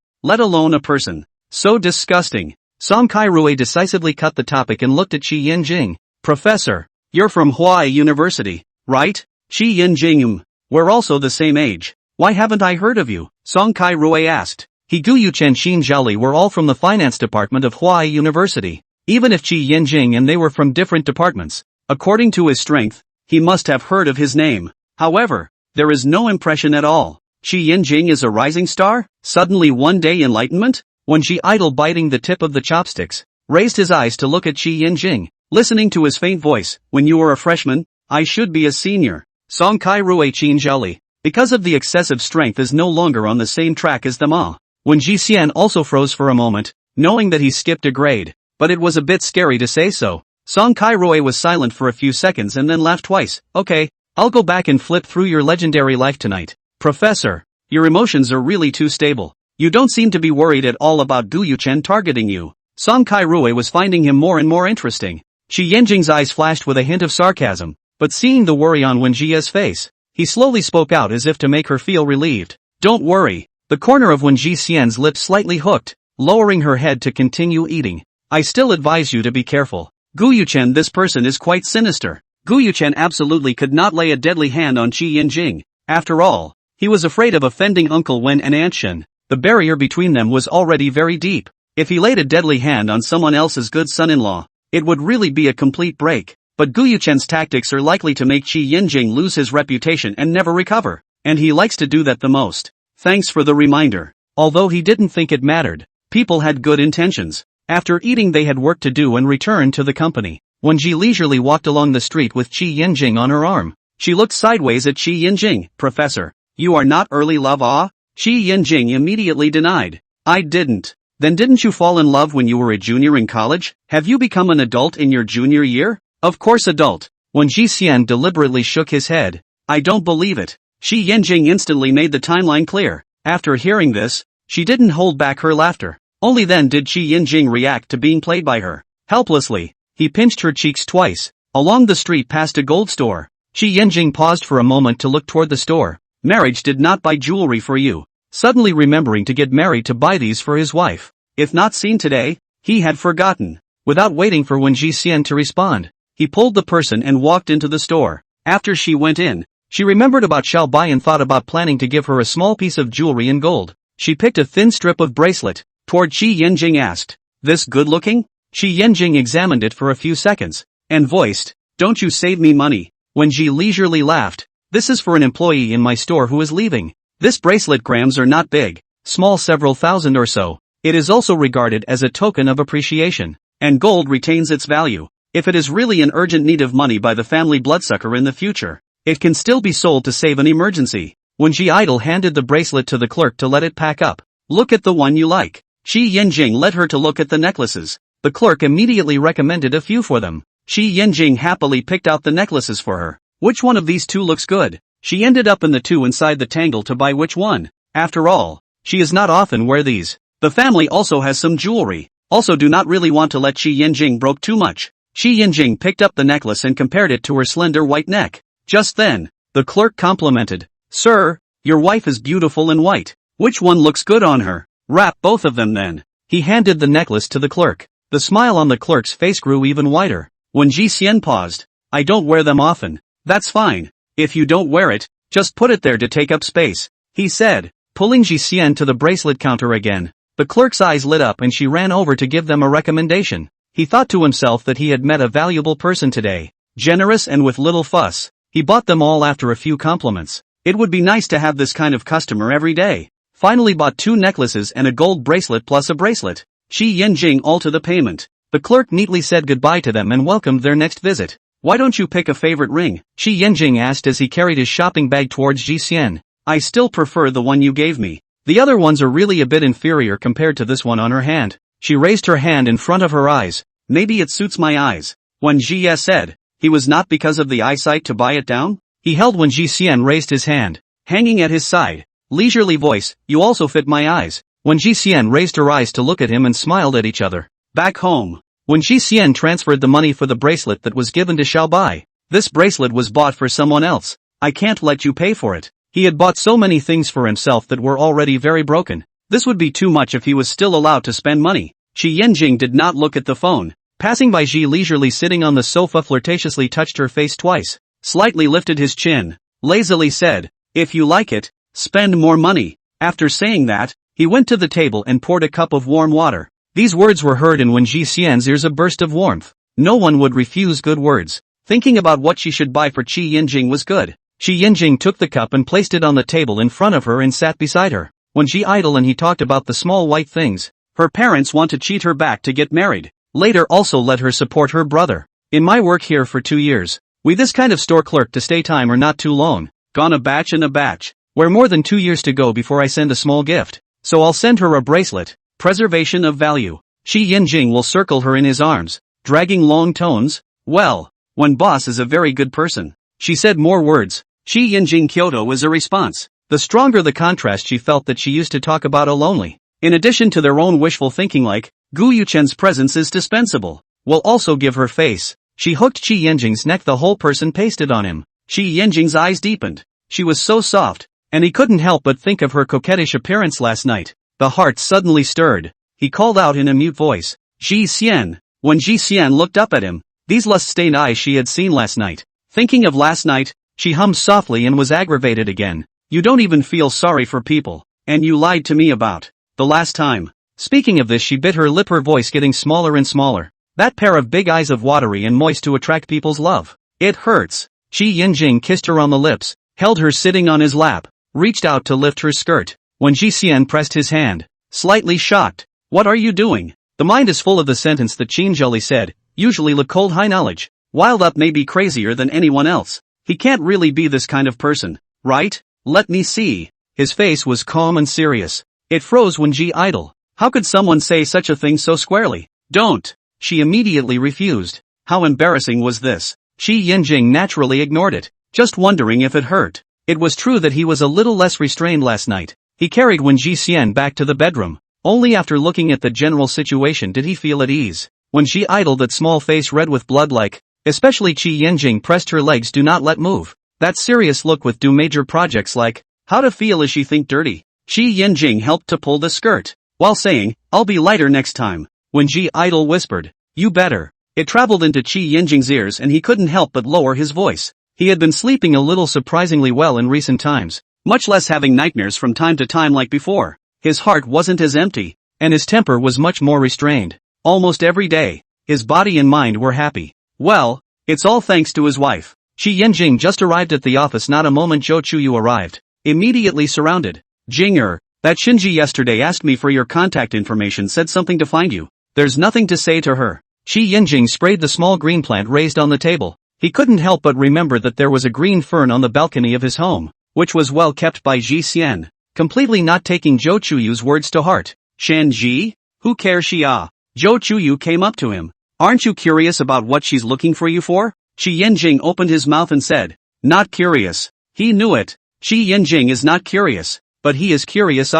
let alone a person. So disgusting. Song Kai-rui decisively cut the topic and looked at Qi Yinjing. Professor, you're from Hawaii University, right? Qi Yinjing, we're also the same age. Why haven't I heard of you? Song Kai-rui asked. He Gu Yuchen and Qin Zheli were all from the finance department of Hawaii University. Even if Qi Yinjing and they were from different departments, according to his strength, he must have heard of his name. However, there is no impression at all. Qi Yinjing is a rising star? Suddenly one day enlightenment? When Qi idle biting the tip of the chopsticks, raised his eyes to look at Qi Yinjing, listening to his faint voice, when you were a freshman, I should be a senior. Song Kai-rui Qin Zheli, because of the excessive strength is no longer on the same track as them all. When Jixian also froze for a moment, knowing that he skipped a grade, but it was a bit scary to say so. Song Kai-rui was silent for a few seconds and then laughed twice. Okay, I'll go back and flip through your legendary life tonight. Professor, your emotions are really too stable. You don't seem to be worried at all about Gu Yuchen targeting you. Song Kai-rui was finding him more and more interesting. Qi Yinjing's eyes flashed with a hint of sarcasm, but seeing the worry on Wen Jia's face, he slowly spoke out as if to make her feel relieved. Don't worry. The corner of Wen Jixian's lips slightly hooked, lowering her head to continue eating. I still advise you to be careful. Gu Yuchen, this person is quite sinister. Gu Yuchen absolutely could not lay a deadly hand on Qi Yinjing. After all, he was afraid of offending Uncle Wen and Aunt Shen. The barrier between them was already very deep. If he laid a deadly hand on someone else's good son-in-law, it would really be a complete break. But Gu Yuchen's tactics are likely to make Qi Yinjing lose his reputation and never recover, and he likes to do that the most. Thanks for the reminder. Although he didn't think it mattered, people had good intentions. After eating they had work to do and returned to the company. When Ji leisurely walked along the street with Qi Yinjing on her arm, she looked sideways at Qi Yinjing. Professor, you are not early love ah? Qi Yinjing immediately denied. I didn't. Then didn't you fall in love when you were a junior in college? Have you become an adult in your junior year? Of course adult. When Ji Xian deliberately shook his head. I don't believe it. Qi Yinjing instantly made the timeline clear. After hearing this, she didn't hold back her laughter. Only then did Qi Yinjing react to being played by her. Helplessly, he pinched her cheeks twice. Along the street past a gold store, Qi Yinjing paused for a moment to look toward the store. Marriage did not buy jewelry for you. Suddenly remembering to get married to buy these for his wife. If not seen today, he had forgotten. Without waiting for Wen Jixian to respond, he pulled the person and walked into the store. After she went in, she remembered about Xiao Bai and thought about planning to give her a small piece of jewelry in gold. She picked a thin strip of bracelet. Toward Qi Yinjing asked, this good looking? Qi Yinjing examined it for a few seconds, and voiced, don't you save me money. When Ji leisurely laughed, this is for an employee in my store who is leaving. This bracelet grams are not big, small several thousand or so. It is also regarded as a token of appreciation, and gold retains its value. If it is really in urgent need of money by the family bloodsucker in the future, it can still be sold to save an emergency. When Ji idle handed the bracelet to the clerk to let it pack up. Look at the one you like. Qi Yinjing led her to look at the necklaces. The clerk immediately recommended a few for them. Qi Yinjing happily picked out the necklaces for her. Which one of these two looks good? She ended up in the two inside the tangle to buy which one. After all, She is not often wear these. The family also has some jewelry. Also do not really want to let Qi Yinjing broke too much. Qi Yinjing picked up the necklace and compared it to her slender white neck. Just then, the clerk complimented. Sir, your wife is beautiful and white. Which one looks good on her? Wrap both of them then. He handed the necklace to the clerk. The smile on the clerk's face grew even wider. When Ji Xian paused, I don't wear them often. That's fine. If you don't wear it, just put it there to take up space, he said, pulling Ji Xian to the bracelet counter again. The clerk's eyes lit up and she ran over to give them a recommendation. He thought to himself that he had met a valuable person today. Generous and with little fuss. He bought them all after a few compliments. It would be nice to have this kind of customer every day. Finally bought 2 necklaces and a gold bracelet plus a bracelet. Qi Yinjing all to the payment. The clerk neatly said goodbye to them and welcomed their next visit. Why don't you pick a favorite ring? Qi Yinjing asked as he carried his shopping bag towards Ji Xian. I still prefer the one you gave me. The other ones are really a bit inferior compared to this one on her hand. She raised her hand in front of her eyes. Maybe it suits my eyes. When Ji Ye said, he was not because of the eyesight to buy it down? He held when Ji Xian raised his hand. Hanging at his side. Leisurely voice, you also fit my eyes. When Ji Xian raised her eyes to look at him and smiled at each other. Back home. When Ji Xian transferred the money for the bracelet that was given to Xiaobai. This bracelet was bought for someone else. I can't let you pay for it. He had bought so many things for himself that were already very broken. This would be too much if he was still allowed to spend money. Qi Yinjing did not look at the phone. Passing by Ji leisurely sitting on the sofa flirtatiously touched her face twice. Slightly lifted his chin. Lazily said, if you like it, spend more money. After saying that, he went to the table and poured a cup of warm water. These words were heard and when Ji Xian's ears a burst of warmth. No one would refuse good words. Thinking about what she should buy for Qi Yinjing was good. Qi Yinjing took the cup and placed it on the table in front of her and sat beside her. When she idle and he talked about the small white things. Her parents want to cheat her back to get married. Later also let her support her brother. In my work here for 2 years. We this kind of store clerk to stay time or not too long. Gone a batch and a batch. We're more than 2 years to go before I send a small gift. So I'll send her a bracelet. Preservation of value. Qi Yinjing will circle her in his arms. Dragging long tones. Well, when boss is a very good person. She said more words. Qi Yinjing Kyoto was a response. The stronger the contrast she felt that she used to talk about lonely. In addition to their own wishful thinking like, Gu Yuchen's presence is dispensable. Will also give her face. She hooked Qi Yinjing's neck, the whole person pasted on him. Qi Yinjing's eyes deepened. She was so soft. And he couldn't help but think of her coquettish appearance last night. The heart suddenly stirred. He called out in a mute voice. Ji Xian. When Ji Xian looked up at him, these lust-stained eyes she had seen last night. Thinking of last night, she hummed softly and was aggravated again. You don't even feel sorry for people. And you lied to me about the last time. Speaking of this, she bit her lip, her voice getting smaller and smaller. That pair of big eyes of watery and moist to attract people's love. It hurts. Qi Yinjing kissed her on the lips, held her sitting on his lap, reached out to lift her skirt. When Ji Xian pressed his hand, slightly shocked. What are you doing? The mind is full of the sentence that Qin Zheli said, usually le cold high knowledge. Wild up may be crazier than anyone else. He can't really be this kind of person, right? Let me see. His face was calm and serious. It froze when Ji idle. How could someone say such a thing so squarely? Don't. She immediately refused. How embarrassing was this? Qi Yinjing naturally ignored it, just wondering if it hurt. It was true that he was a little less restrained last night. He carried Wen Ji Xian back to the bedroom. Only after looking at the general situation did he feel at ease. When she idled, that small face red with blood like, especially Qi Yinjing pressed her legs, do not let move. That serious look with do major projects like, how to feel as she think dirty. Qi Yinjing helped to pull the skirt, while saying, I'll be lighter next time. When Ji idle whispered, you better. It traveled into Qi Yinjing's ears and he couldn't help but lower his voice. He had been sleeping a little surprisingly well in recent times, much less having nightmares from time to time like before. His heart wasn't as empty, and his temper was much more restrained. Almost every day, his body and mind were happy. Well, it's all thanks to his wife. Qi Yinjing just arrived at the office. Not a moment Zhou Chuyu arrived. Immediately surrounded. Jinger, that Shinji yesterday asked me for your contact information, said something to find you. There's nothing to say to her. Qi Yinjing sprayed the small green plant raised on the table. He couldn't help but remember that there was a green fern on the balcony of his home, which was well kept by Ji Xian, completely not taking Zhou Chuyu's words to heart. Shanji? Who cares Xia? Zhou Chuyu came up to him. Aren't you curious about what she's looking for you for? Qi Yinjing opened his mouth and said, not curious. He knew it. Qi Yinjing is not curious, but he is curious.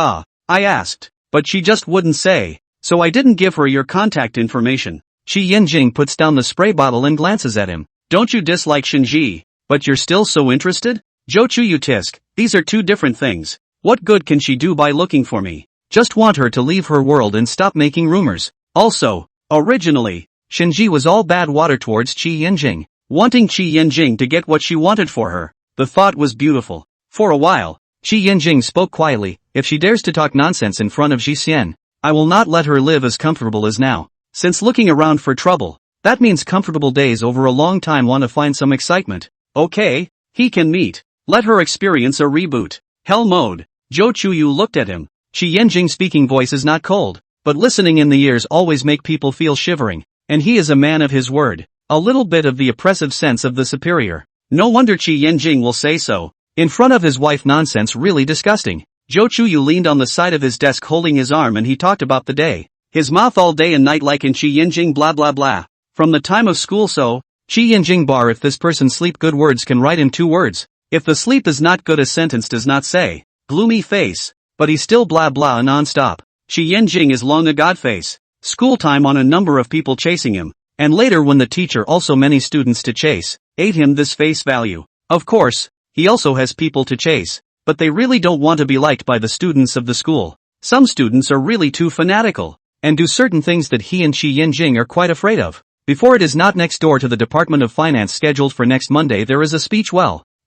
I asked, but she just wouldn't say, so I didn't give her your contact information. Qi Yanjing puts down the spray bottle and glances at him. Don't you dislike Shinji, but you're still so interested? Zhou Chuyu tisk, these are two different things. What good can she do by looking for me? Just want her to leave her world and stop making rumors. Also, originally, Shinji was all bad water towards Qi Yanjing, wanting Qi Yanjing to get what she wanted for her. The thought was beautiful. For a while, Qi Yanjing spoke quietly, if she dares to talk nonsense in front of Ji Xian, I will not let her live as comfortable as now. Since looking around for trouble, that means comfortable days over a long time want to find some excitement. Okay, he can meet. Let her experience a reboot. Hell mode. Zhou Chuyu looked at him. Qi Yanjing's speaking voice is not cold, but listening in the ears always make people feel shivering, and he is a man of his word. A little bit of the oppressive sense of the superior. No wonder Qi Yanjing will say so. In front of his wife nonsense really disgusting. Zhou Chuyu leaned on the side of his desk holding his arm and he talked about the day. His mouth all day and night like in Qi Yanjing blah blah blah. From the time of school so, Qi Yanjing bar if this person sleep good words can write in 2 words. If the sleep is not good a sentence does not say. Gloomy face. But he still blah blah non-stop. Qi Yanjing is long a god face. School time on a number of people chasing him. And later when the teacher also many students to chase, ate him this face value. Of course, he also has people to chase, but they really don't want to be liked by the students of the school. Some students are really too fanatical, and do certain things that he and Qi Yanjing are quite afraid of. Before it is not next door to the Department of Finance scheduled for next Monday there is a speech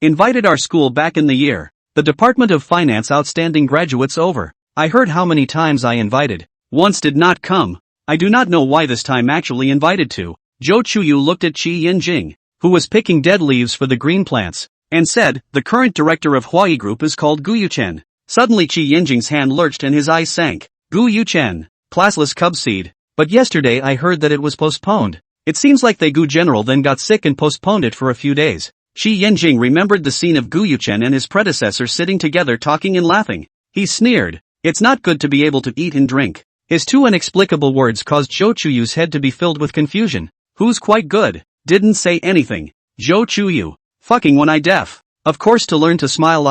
invited our school back in the year. The Department of Finance outstanding graduates over. I heard how many times I invited. Once did not come. I do not know why this time actually invited to. Zhou Chuyu looked at Qi Yanjing, who was picking dead leaves for the green plants, and said, the current director of Huai Group is called Gu Yuchen. Suddenly Qi Yanjing's hand lurched and his eyes sank. Gu Yuchen, classless cub seed. But yesterday I heard that it was postponed. It seems like the Gu general then got sick and postponed it for a few days. Qi Yanjing remembered the scene of Gu Yuchen and his predecessor sitting together talking and laughing. He sneered. It's not good to be able to eat and drink. His 2 inexplicable words caused Zhou Chuyu's head to be filled with confusion. Who's quite good? Didn't say anything. Zhou Chuyu. Fucking when I deaf. Of course to learn to smile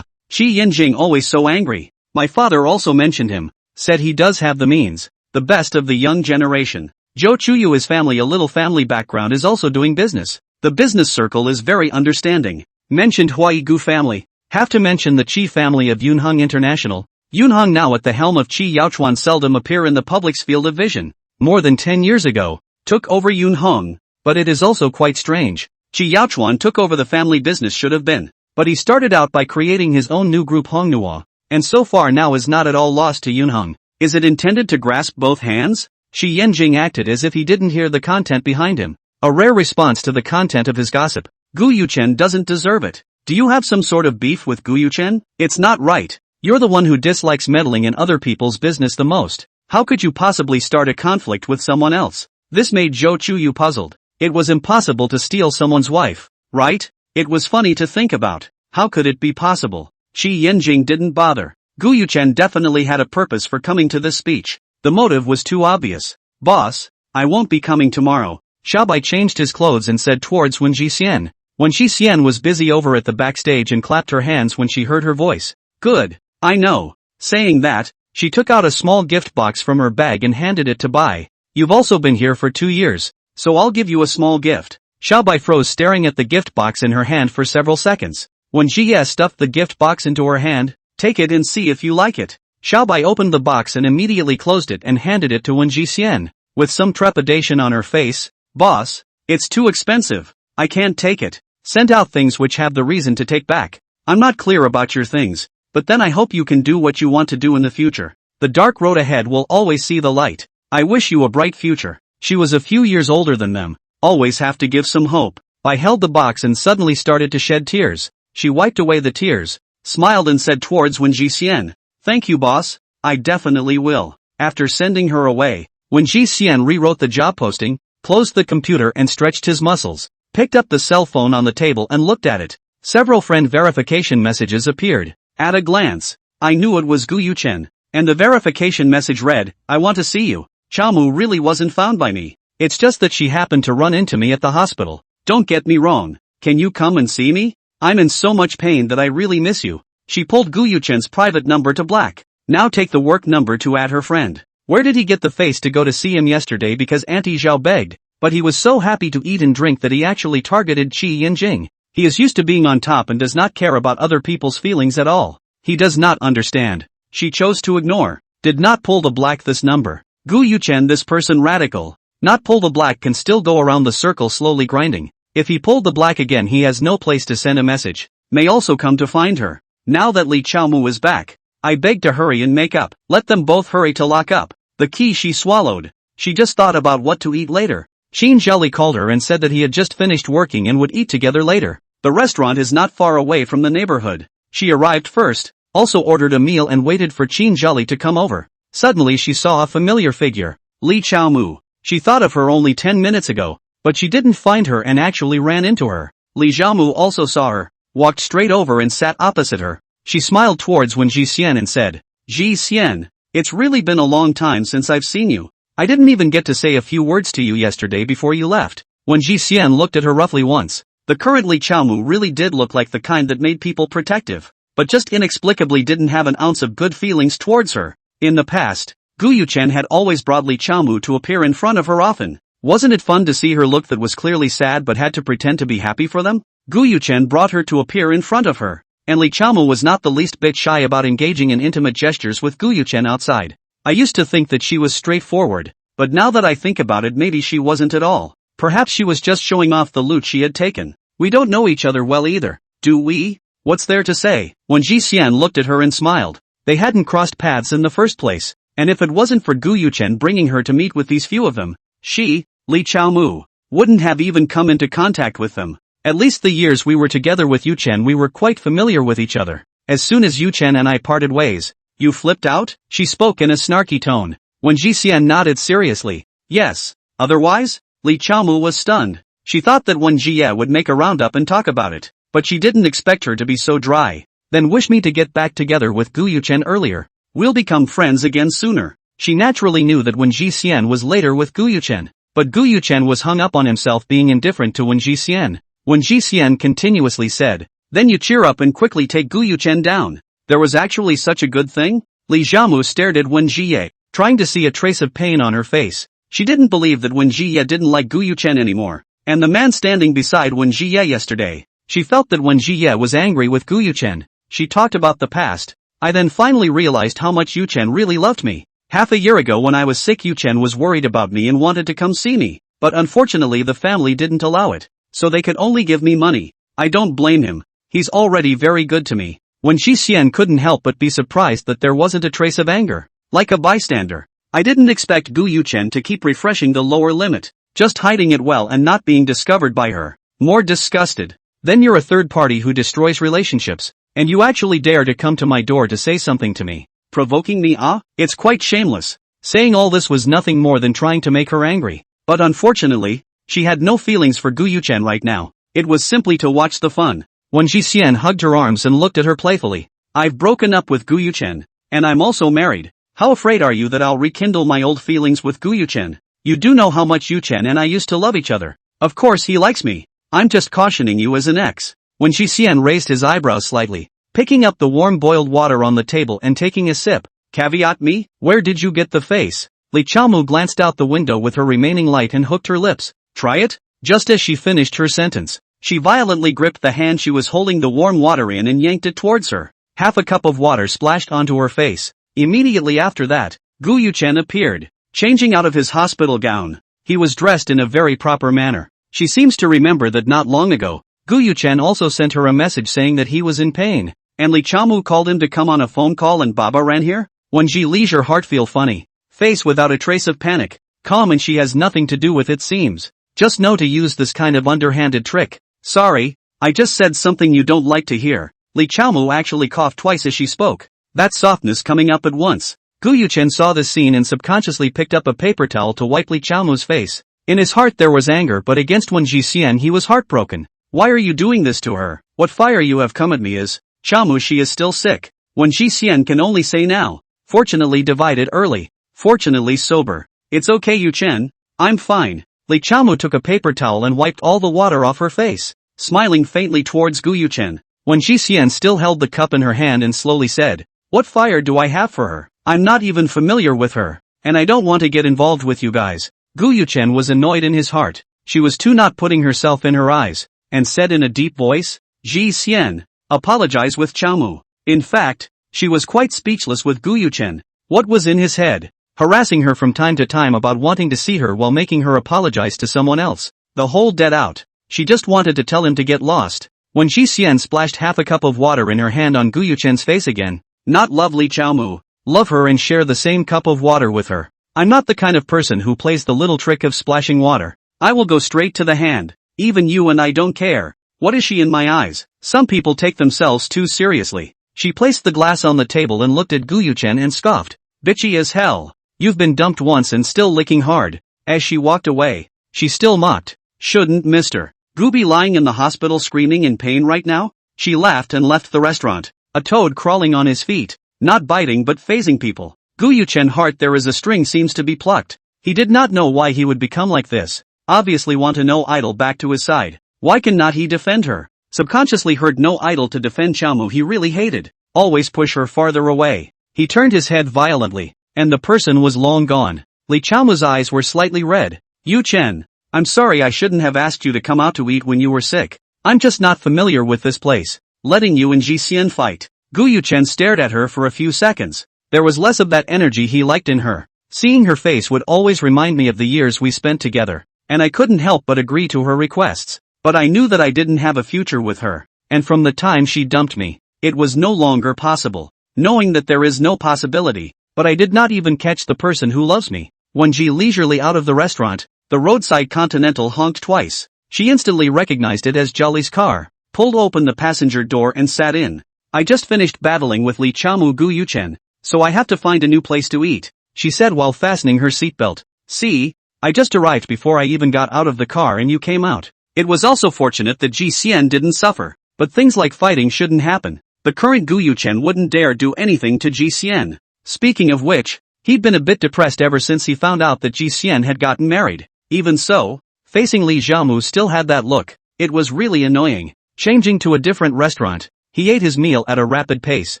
Qi Yanjing always so angry. My father also mentioned him. Said he does have the means. The best of the young generation. Zhou Chuyu his family a little family background is also doing business. The business circle is very understanding. Mentioned Huai Gu family. Have to mention the Qi family of Yunheng International. Yunheng now at the helm of Qi Yaochuan seldom appear in the public's field of vision. More than 10 years ago, took over Yunheng, but it is also quite strange. Qi Yaochuan took over the family business should have been, but he started out by creating his own new group Hongnua, and so far now is not at all lost to Yunheng. Is it intended to grasp both hands? Qi Yanjing acted as if he didn't hear the content behind him. A rare response to the content of his gossip. Gu Yuchen doesn't deserve it. Do you have some sort of beef with Gu Yuchen? It's not right. You're the one who dislikes meddling in other people's business the most. How could you possibly start a conflict with someone else? This made Zhou Chuyu puzzled. It was impossible to steal someone's wife, right? It was funny to think about. How could it be possible? Qi Yanjing didn't bother. Gu Yuchen definitely had a purpose for coming to this speech. The motive was too obvious. Boss, I won't be coming tomorrow. Xiaobai changed his clothes and said towards Wen Jixian. Wen Jixian was busy over at the backstage and clapped her hands when she heard her voice. Good. I know. Saying that, she took out a small gift box from her bag and handed it to Bai. You've also been here for 2 years, so I'll give you a small gift. Xiaobai froze staring at the gift box in her hand for several seconds. When Jie stuffed the gift box into her hand, take it and see if you like it. Xiaobai opened the box and immediately closed it and handed it to Wen Jixian, with some trepidation on her face. Boss, it's too expensive. I can't take it. Send out things which have the reason to take back. I'm not clear about your things. But then I hope you can do what you want to do in the future. The dark road ahead will always see the light. I wish you a bright future. She was a few years older than them. Always have to give some hope. I held the box and suddenly started to shed tears. She wiped away the tears, smiled and said towards Wen Jixian, thank you boss, I definitely will. After sending her away, Wen Jixian rewrote the job posting, closed the computer and stretched his muscles, picked up the cell phone on the table and looked at it. Several friend verification messages appeared. At a glance, I knew it was Gu Yuchen, and the verification message read, I want to see you. Chamu really wasn't found by me. It's just that she happened to run into me at the hospital. Don't get me wrong. Can you come and see me? I'm in so much pain that I really miss you. She pulled Gu Yuchen's private number to black. Now take the work number to add her friend. Where did he get the face to go to see him yesterday because Auntie Zhao begged? But he was so happy to eat and drink that he actually targeted Qi Yinjing. He is used to being on top and does not care about other people's feelings at all. He does not understand. She chose to ignore. Did not pull the black this number. Gu Yuchen, this person radical. Not pull the black can still go around the circle slowly grinding. If he pulled the black again he has no place to send a message. May also come to find her. Now that Li Chaomu is back, I beg to hurry and make up. Let them both hurry to lock up. The key she swallowed. She just thought about what to eat later. Qin Zheli called her and said that he had just finished working and would eat together later. The restaurant is not far away from the neighborhood. She arrived first, also ordered a meal and waited for Qin Zheli to come over. Suddenly she saw a familiar figure. Li Chaomu. She thought of her only 10 minutes ago, but she didn't find her and actually ran into her. Li Xiaomu also saw her, walked straight over and sat opposite her. She smiled towards Wen Jixian and said, Ji Xian, it's really been a long time since I've seen you. I didn't even get to say a few words to you yesterday before you left. Wen Jixian looked at her roughly once. The current Li Chaomu really did look like the kind that made people protective, but just inexplicably didn't have an ounce of good feelings towards her. In the past, Gu Yuchen had always brought Li Chaomu to appear in front of her often. Wasn't it fun to see her look that was clearly sad but had to pretend to be happy for them? Gu Yuchen brought her to appear in front of her, and Li Chaomu was not the least bit shy about engaging in intimate gestures with Gu Yuchen outside. I used to think that she was straightforward, but now that I think about it maybe she wasn't at all. Perhaps she was just showing off the loot she had taken. We don't know each other well either, do we? What's there to say? When Ji Xian looked at her and smiled. They hadn't crossed paths in the first place, and if it wasn't for Gu Yuchen bringing her to meet with these few of them, she, Li Chaomu, wouldn't have even come into contact with them. At least the years we were together with Yuchen we were quite familiar with each other. As soon as Yuchen and I parted ways, you flipped out? She spoke in a snarky tone. When Ji Xian nodded seriously, yes. Otherwise? Li Chaomu was stunned. She thought that Wen Jie would make a roundup and talk about it, but she didn't expect her to be so dry. Then wish me to get back together with Gu Yuchen earlier. We'll become friends again sooner. She naturally knew that Wen Jixian was later with Gu Yuchen, but Gu Yuchen was hung up on himself being indifferent to Wen Jixian. Wen Jixian continuously said, then you cheer up and quickly take Gu Yuchen down. There was actually such a good thing? Li Xiaomu stared at Wen Jie, trying to see a trace of pain on her face. She didn't believe that Wen Jie didn't like Gu Yuchen anymore, and the man standing beside Wen Jie yesterday. She felt that Wen Jie was angry with Gu Yuchen. She talked about the past. I then finally realized how much Yuchen really loved me. Half a year ago when I was sick Yuchen was worried about me and wanted to come see me, but unfortunately the family didn't allow it, so they could only give me money. I don't blame him. He's already very good to me. When Shi Xian couldn't help but be surprised that there wasn't a trace of anger. Like a bystander. I didn't expect Gu Yuchen to keep refreshing the lower limit, just hiding it well and not being discovered by her. More disgusted. Then you're a third party who destroys relationships. And you actually dare to come to my door to say something to me, provoking me, ah? It's quite shameless. Saying all this was nothing more than trying to make her angry. But unfortunately, she had no feelings for Gu Yuchen right now. It was simply to watch the fun. When Ji Xian hugged her arms and looked at her playfully. I've broken up with Gu Yuchen, and I'm also married. How afraid are you that I'll rekindle my old feelings with Gu Yuchen? You do know how much Yuchen and I used to love each other. Of course he likes me. I'm just cautioning you as an ex. When Ji Xian raised his eyebrows slightly, picking up the warm boiled water on the table and taking a sip. Caveat me? Where did you get the face? Li Chaomu glanced out the window with her remaining light and hooked her lips. Try it? Just as she finished her sentence, she violently gripped the hand she was holding the warm water in and yanked it towards her. Half a cup of water splashed onto her face. Immediately after that, Gu Yuchen appeared, changing out of his hospital gown. He was dressed in a very proper manner. She seems to remember that not long ago, Gu Yuchen also sent her a message saying that he was in pain, and Li Chaomu called him to come on a phone call and Baba ran here? When Ji leisure heart feel funny, face without a trace of panic, calm and she has nothing to do with it seems. Just know to use this kind of underhanded trick. Sorry, I just said something you don't like to hear. Li Chaomu actually coughed twice as she spoke. That softness coming up at once. Gu Yuchen saw this scene and subconsciously picked up a paper towel to wipe Li Chaomu's face. In his heart there was anger but against Wen Jixian he was heartbroken. Why are you doing this to her? What fire you have come at me is, Chaomu she is still sick. Wen Jixian can only say now. Fortunately divided early. Fortunately sober. It's okay Yuchen. I'm fine. Li Chaomu took a paper towel and wiped all the water off her face, smiling faintly towards Gu Yuchen. Wen Jixian still held the cup in her hand and slowly said, What fire do I have for her? I'm not even familiar with her, and I don't want to get involved with you guys. Gu Yuchen was annoyed in his heart. She was too not putting herself in her eyes, and said in a deep voice, Ji Xian, apologize with Chaomu. In fact, she was quite speechless with Gu Yuchen. What was in his head? Harassing her from time to time about wanting to see her while making her apologize to someone else. The whole dead out. She just wanted to tell him to get lost. When Ji Xian splashed half a cup of water in her hand on Gu Yuchen's face again. Not lovely Chaomu. Love her and share the same cup of water with her. I'm not the kind of person who plays the little trick of splashing water. I will go straight to the hand. Even you and I don't care. What is she in my eyes? Some people take themselves too seriously. She placed the glass on the table and looked at Gu Yuchen and scoffed. Bitchy as hell. You've been dumped once and still licking hard. As she walked away, she still mocked. Shouldn't Mr. Gu be lying in the hospital screaming in pain right now? She laughed and left the restaurant. A toad crawling on his feet, not biting but phasing people. Gu Yuchen heart there is a string seems to be plucked. He did not know why he would become like this. Obviously want to no idol back to his side. Why cannot he defend her? Subconsciously heard no idol to defend Chaomu he really hated. Always push her farther away. He turned his head violently, and the person was long gone. Li Chaomu's eyes were slightly red. Yu Chen, I'm sorry I shouldn't have asked you to come out to eat when you were sick. I'm just not familiar with this place. Letting you and Ji Xian fight. Gu Yuchen stared at her for a few seconds. There was less of that energy he liked in her. Seeing her face would always remind me of the years we spent together, and I couldn't help but agree to her requests. But I knew that I didn't have a future with her, and from the time she dumped me, it was no longer possible. Knowing that there is no possibility, but I did not even catch the person who loves me. When Ji leisurely out of the restaurant, the roadside Continental honked twice. She instantly recognized it as Jolly's car, pulled open the passenger door and sat in. I just finished battling with Li Chaomu Gu Yuchen, so I have to find a new place to eat, she said while fastening her seatbelt. See, I just arrived before I even got out of the car and you came out. It was also fortunate that Ji Xian didn't suffer, but things like fighting shouldn't happen. The current Gu Yuchen wouldn't dare do anything to Ji Xian. Speaking of which, he'd been a bit depressed ever since he found out that Ji Xian had gotten married. Even so, facing Li Xiaomu still had that look. It was really annoying. Changing to a different restaurant, he ate his meal at a rapid pace.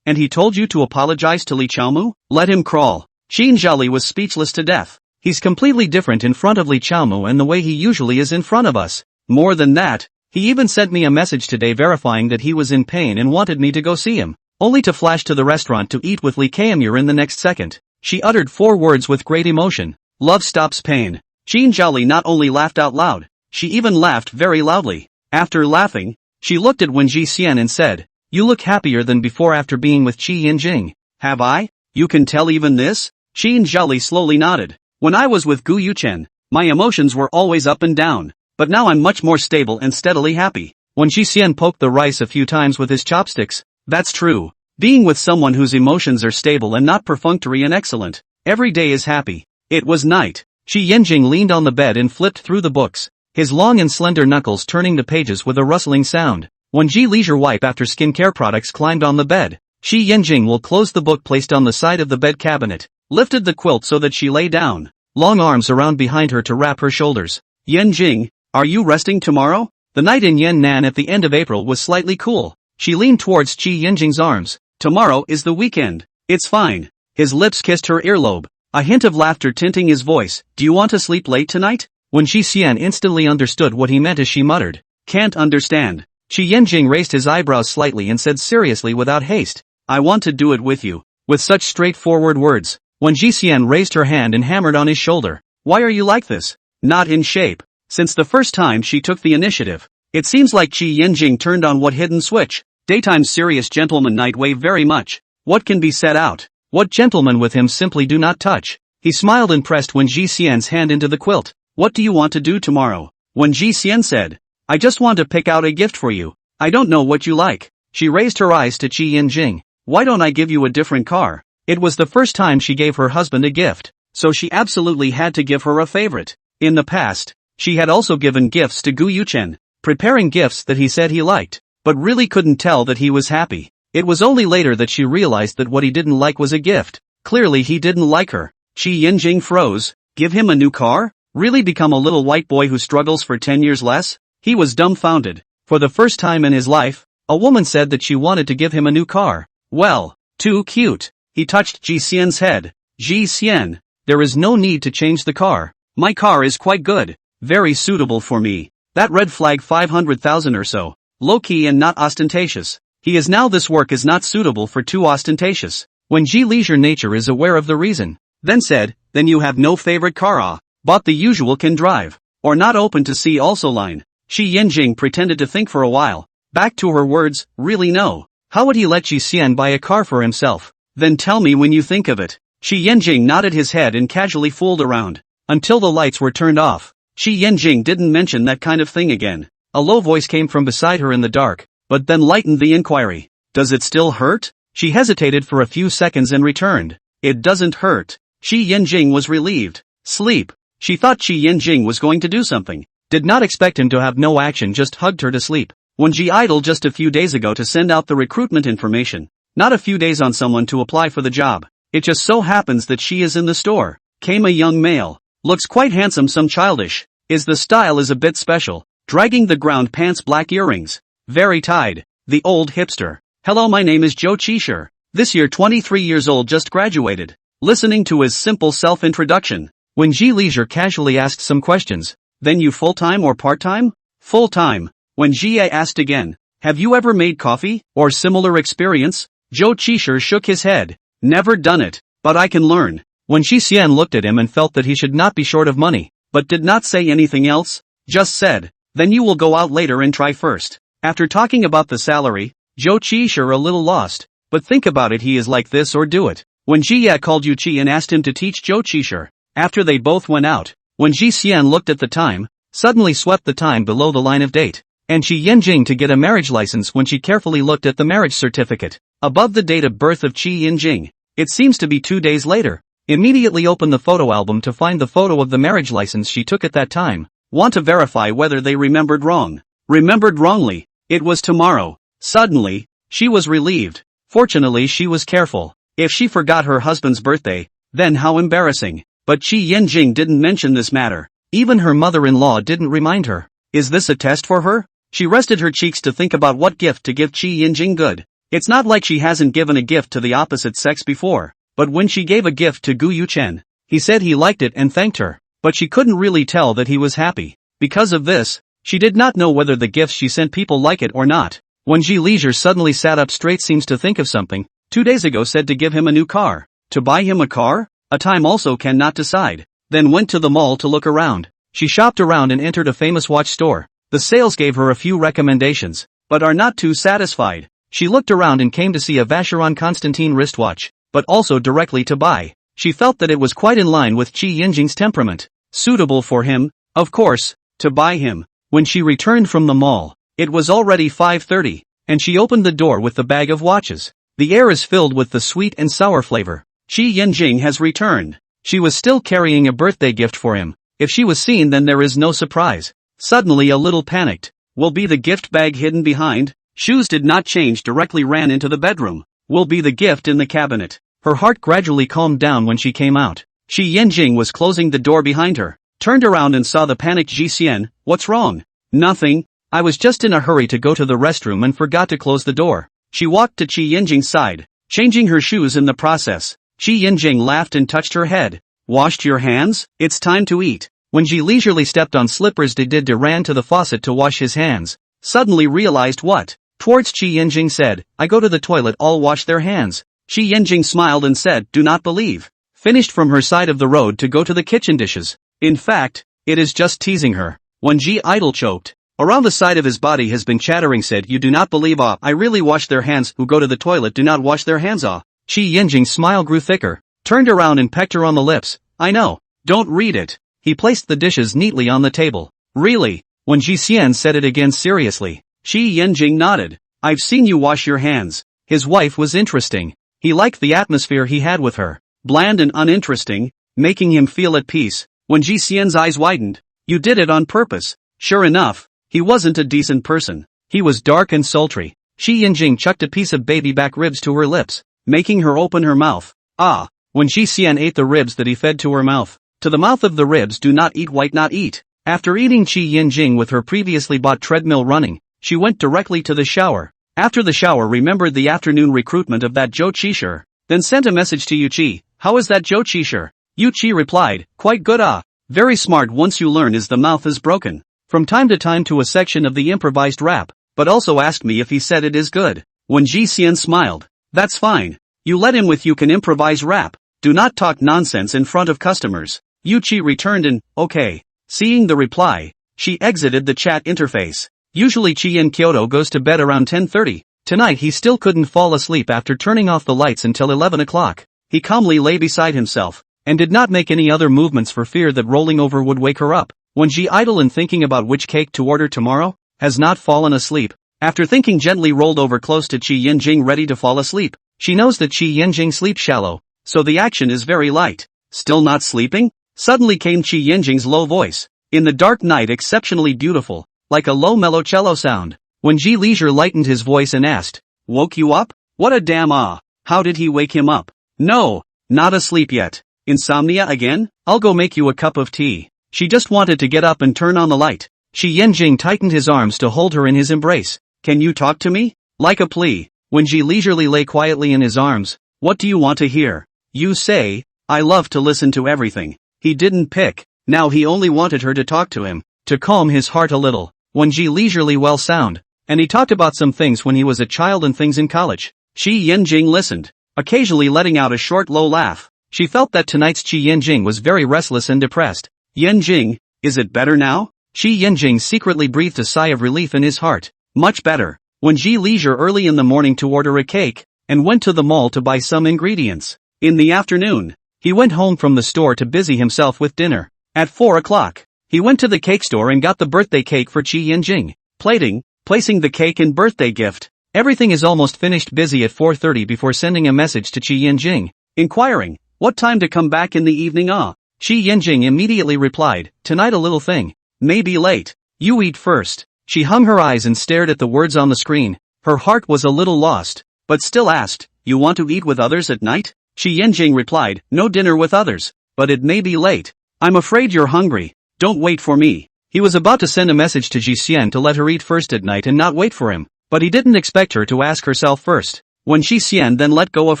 And he told you to apologize to Li Xiaomu? Let him crawl. Xin Zhali was speechless to death. He's completely different in front of Li Xiaomu and the way he usually is in front of us. More than that, he even sent me a message today verifying that he was in pain and wanted me to go see him, only to flash to the restaurant to eat with Li Kaemur in the next second. She uttered 4 words with great emotion. Love stops pain. Xin Zhali not only laughed out loud, she even laughed very loudly. After laughing, she looked at Wen Ji Xian and said, You look happier than before after being with Qi Yinjing. Have I? You can tell even this? Xin Zhali slowly nodded. When I was with Gu Yuchen, my emotions were always up and down, but now I'm much more stable and steadily happy. When Ji Xian poked the rice a few times with his chopsticks, that's true. Being with someone whose emotions are stable and not perfunctory and excellent, every day is happy. It was night. Qi Yinjing leaned on the bed and flipped through the books, his long and slender knuckles turning the pages with a rustling sound. When Ji Leisure Wipe after skincare products climbed on the bed, Qi Yinjing will close the book placed on the side of the bed cabinet, lifted the quilt so that she lay down, long arms around behind her to wrap her shoulders. Yinjing, are you resting tomorrow? The night in Yan'an at the end of April was slightly cool. She leaned towards Qi Yinjing's arms. Tomorrow is the weekend. It's fine. His lips kissed her earlobe, a hint of laughter tinting his voice. Do you want to sleep late tonight? When Ji Xian instantly understood what he meant as she muttered, Can't understand. Qi Yinjing raised his eyebrows slightly and said seriously without haste, I want to do it with you. With such straightforward words, when Ji Xian raised her hand and hammered on his shoulder, Why are you like this? Not in shape. Since the first time she took the initiative, it seems like Qi Yinjing turned on what hidden switch? Daytime serious gentleman night weigh very much. What can be said out? What gentlemen with him simply do not touch? He smiled and pressed Wen Ji Xian's hand into the quilt. What do you want to do tomorrow? Wen Ji Xian said, I just want to pick out a gift for you. I don't know what you like. She raised her eyes to Qi Yinjing. Why don't I give you a different car? It was the first time she gave her husband a gift, so she absolutely had to give her a favorite. In the past, she had also given gifts to Gu Yuchen, preparing gifts that he said he liked, but really couldn't tell that he was happy. It was only later that she realized that what he didn't like was a gift. Clearly he didn't like her. Qi Yinjing froze. Give him a new car? Really become a little white boy who struggles for 10 years less? He was dumbfounded. For the first time in his life, a woman said that she wanted to give him a new car. Well, Too cute. He touched Ji Xian's head. Ji Xian, there is no need to change the car. My car is quite good. Very suitable for me. That red flag 500,000 or so. Low-key and not ostentatious. He is now this work is not suitable for too ostentatious. When Ji leisure nature is aware of the reason. Then said, then you have no favorite car ah. Bought the usual can drive. Or not open to see also line. Shi Yanjing pretended to think for a while. Back to her words, really no. How would he let Ji Xian buy a car for himself? Then tell me when you think of it. Shi Yanjing nodded his head and casually fooled around. Until the lights were turned off. Shi Yanjing didn't mention that kind of thing again. A low voice came from beside her in the dark, but then lightened the inquiry. Does it still hurt? She hesitated for a few seconds and returned. It doesn't hurt. Shi Yanjing was relieved. Sleep. She thought Shi Yanjing was going to do something. Did not expect him to have no action, just hugged her to sleep. When Ji idled just a few days ago to send out the recruitment information. Not a few days on someone to apply for the job. It just so happens that she is in the store. Came a young male. Looks quite handsome, some childish. The style is a bit special. Dragging the ground pants, black earrings. Very tied. The old hipster. Hello, my name is Joe Chisher. This year 23 years old, just graduated. Listening to his simple self-introduction. When Ji leisure casually asked some questions. Then you full-time or part-time? Full-time. When Ji asked again. Have you ever made coffee, or similar experience? Joe Chisher shook his head. Never done it, but I can learn. When Shi Xian looked at him and felt that he should not be short of money, but did not say anything else, just said, then you will go out later and try first. After talking about the salary, Joe Chisher a little lost, but think about it, he is like this or do it. When Ji called Yu Chi and asked him to teach Joe Chisher, after they both went out, when Ji Xian looked at the time, suddenly swept the time below the line of date, and Shi Yanjing to get a marriage license when she carefully looked at the marriage certificate, above the date of birth of Qi Yanjing. It seems to be 2 days later. Immediately opened the photo album to find the photo of the marriage license she took at that time. Want to verify whether they remembered wrong. Remembered wrongly. It was tomorrow. Suddenly, she was relieved. Fortunately she was careful. If she forgot her husband's birthday, then how embarrassing. But Qi Yanjing didn't mention this matter. Even her mother-in-law didn't remind her. Is this a test for her? She rested her cheeks to think about what gift to give Qi Yanjing good. It's not like she hasn't given a gift to the opposite sex before. But when she gave a gift to Gu Yuchen, he said he liked it and thanked her. But she couldn't really tell that he was happy. Because of this, she did not know whether the gifts she sent people like it or not. When Ji leisure suddenly sat up straight, seems to think of something. 2 days ago said to give him a new car. To buy him a car? A time also cannot decide. Then went to the mall to look around. She shopped around and entered a famous watch store. The sales gave her a few recommendations, but are not too satisfied. She looked around and came to see a Vacheron Constantin wristwatch, but also directly to buy. She felt that it was quite in line with Qi Yanjing's temperament. Suitable for him, of course, to buy him. When she returned from the mall, it was already 5:30, and she opened the door with the bag of watches. The air is filled with the sweet and sour flavor. Qi Yanjing has returned. She was still carrying a birthday gift for him. If she was seen, then there is no surprise. Suddenly a little panicked. Will be the gift bag hidden behind? Shoes did not change, directly ran into the bedroom. Will be the gift in the cabinet. Her heart gradually calmed down when she came out. Qi Yanjing was closing the door behind her, turned around and saw the panicked Ji Xian. What's wrong? Nothing. I was just in a hurry to go to the restroom and forgot to close the door. She walked to Qi Yanjing's side, changing her shoes in the process. Qi Yanjing laughed and touched her head. Washed your hands? It's time to eat. When Ji leisurely stepped on slippers, de ran to the faucet to wash his hands. Suddenly realized what? Towards Qi Yanjing said, I go to the toilet, all wash their hands. Qi Yanjing smiled and said, do not believe. Finished from her side of the road to go to the kitchen dishes. In fact, it is just teasing her. When Ji idle choked, around the side of his body has been chattering, said, you do not believe I really wash their hands, who go to the toilet do not wash their hands Qi Yanjing's smile grew thicker, turned around and pecked her on the lips. I know. Don't read it. He placed the dishes neatly on the table. Really? When Ji Xian said it again seriously, Qi Yanjing nodded. I've seen you wash your hands. His wife was interesting. He liked the atmosphere he had with her. Bland and uninteresting, making him feel at peace. When Ji Xian's eyes widened, you did it on purpose. Sure enough, he wasn't a decent person. He was dark and sultry. Qi Yanjing chucked a piece of baby back ribs to her lips, making her open her mouth. Ah! When Ji Xian ate the ribs that he fed to her mouth. To the mouth of the ribs, do not eat, white not eat. After eating Qi Yanjing with her previously bought treadmill running, she went directly to the shower. After the shower remembered the afternoon recruitment of that Jo Chi-shir, then sent a message to Yuchi. How is that Jo Chi-shir? Yuchi replied, quite good very smart once you learn is the mouth is broken. From time to time to a section of the improvised rap, but also asked me if he said it is good. When Ji Xian smiled, that's fine. You let him with you can improvise rap. Do not talk nonsense in front of customers. Yuchi returned an, okay. Seeing the reply, she exited the chat interface. Usually Chi in Kyoto goes to bed around 10:30. Tonight he still couldn't fall asleep after turning off the lights until 11 o'clock. He calmly lay beside himself, and did not make any other movements for fear that rolling over would wake her up. When Ji idle and thinking about which cake to order tomorrow, has not fallen asleep. After thinking gently rolled over close to Qi Yinjing ready to fall asleep. She knows that Qi Yinjing sleeps shallow, so the action is very light. Still not sleeping? Suddenly came Qi Yinjing's low voice. In the dark night exceptionally beautiful, like a low mellow cello sound. When Ji Leisure lightened his voice and asked, woke you up? What a damn how did he wake him up? No, not asleep yet. Insomnia again? I'll go make you a cup of tea. She just wanted to get up and turn on the light. Qi Yinjing tightened his arms to hold her in his embrace. Can you talk to me? Like a plea. When Ji leisurely lay quietly in his arms, what do you want to hear? You say, I love to listen to everything. He didn't pick. Now he only wanted her to talk to him, to calm his heart a little. When Ji leisurely well sound, and he talked about some things when he was a child and things in college. Qi Yinjing listened, occasionally letting out a short low laugh. She felt that tonight's Qi Yinjing was very restless and depressed. Yinjing, is it better now? Qi Yinjing secretly breathed a sigh of relief in his heart. Much better. When Ji leisure early in the morning to order a cake, and went to the mall to buy some ingredients. In the afternoon, he went home from the store to busy himself with dinner. At 4 o'clock, he went to the cake store and got the birthday cake for Qi Yinjing. Plating, placing the cake and birthday gift. Everything is almost finished. Busy at 4:30 before sending a message to Qi Yinjing, inquiring, what time to come back in the evening? Qi Yinjing immediately replied, tonight a little thing. May be late. You eat first. She hung her eyes and stared at the words on the screen. Her heart was a little lost, but still asked, you want to eat with others at night? Qi Yinjing replied, no dinner with others, but it may be late. I'm afraid you're hungry. Don't wait for me. He was about to send a message to Ji Xian to let her eat first at night and not wait for him, but he didn't expect her to ask herself first. When Ji Xian then let go of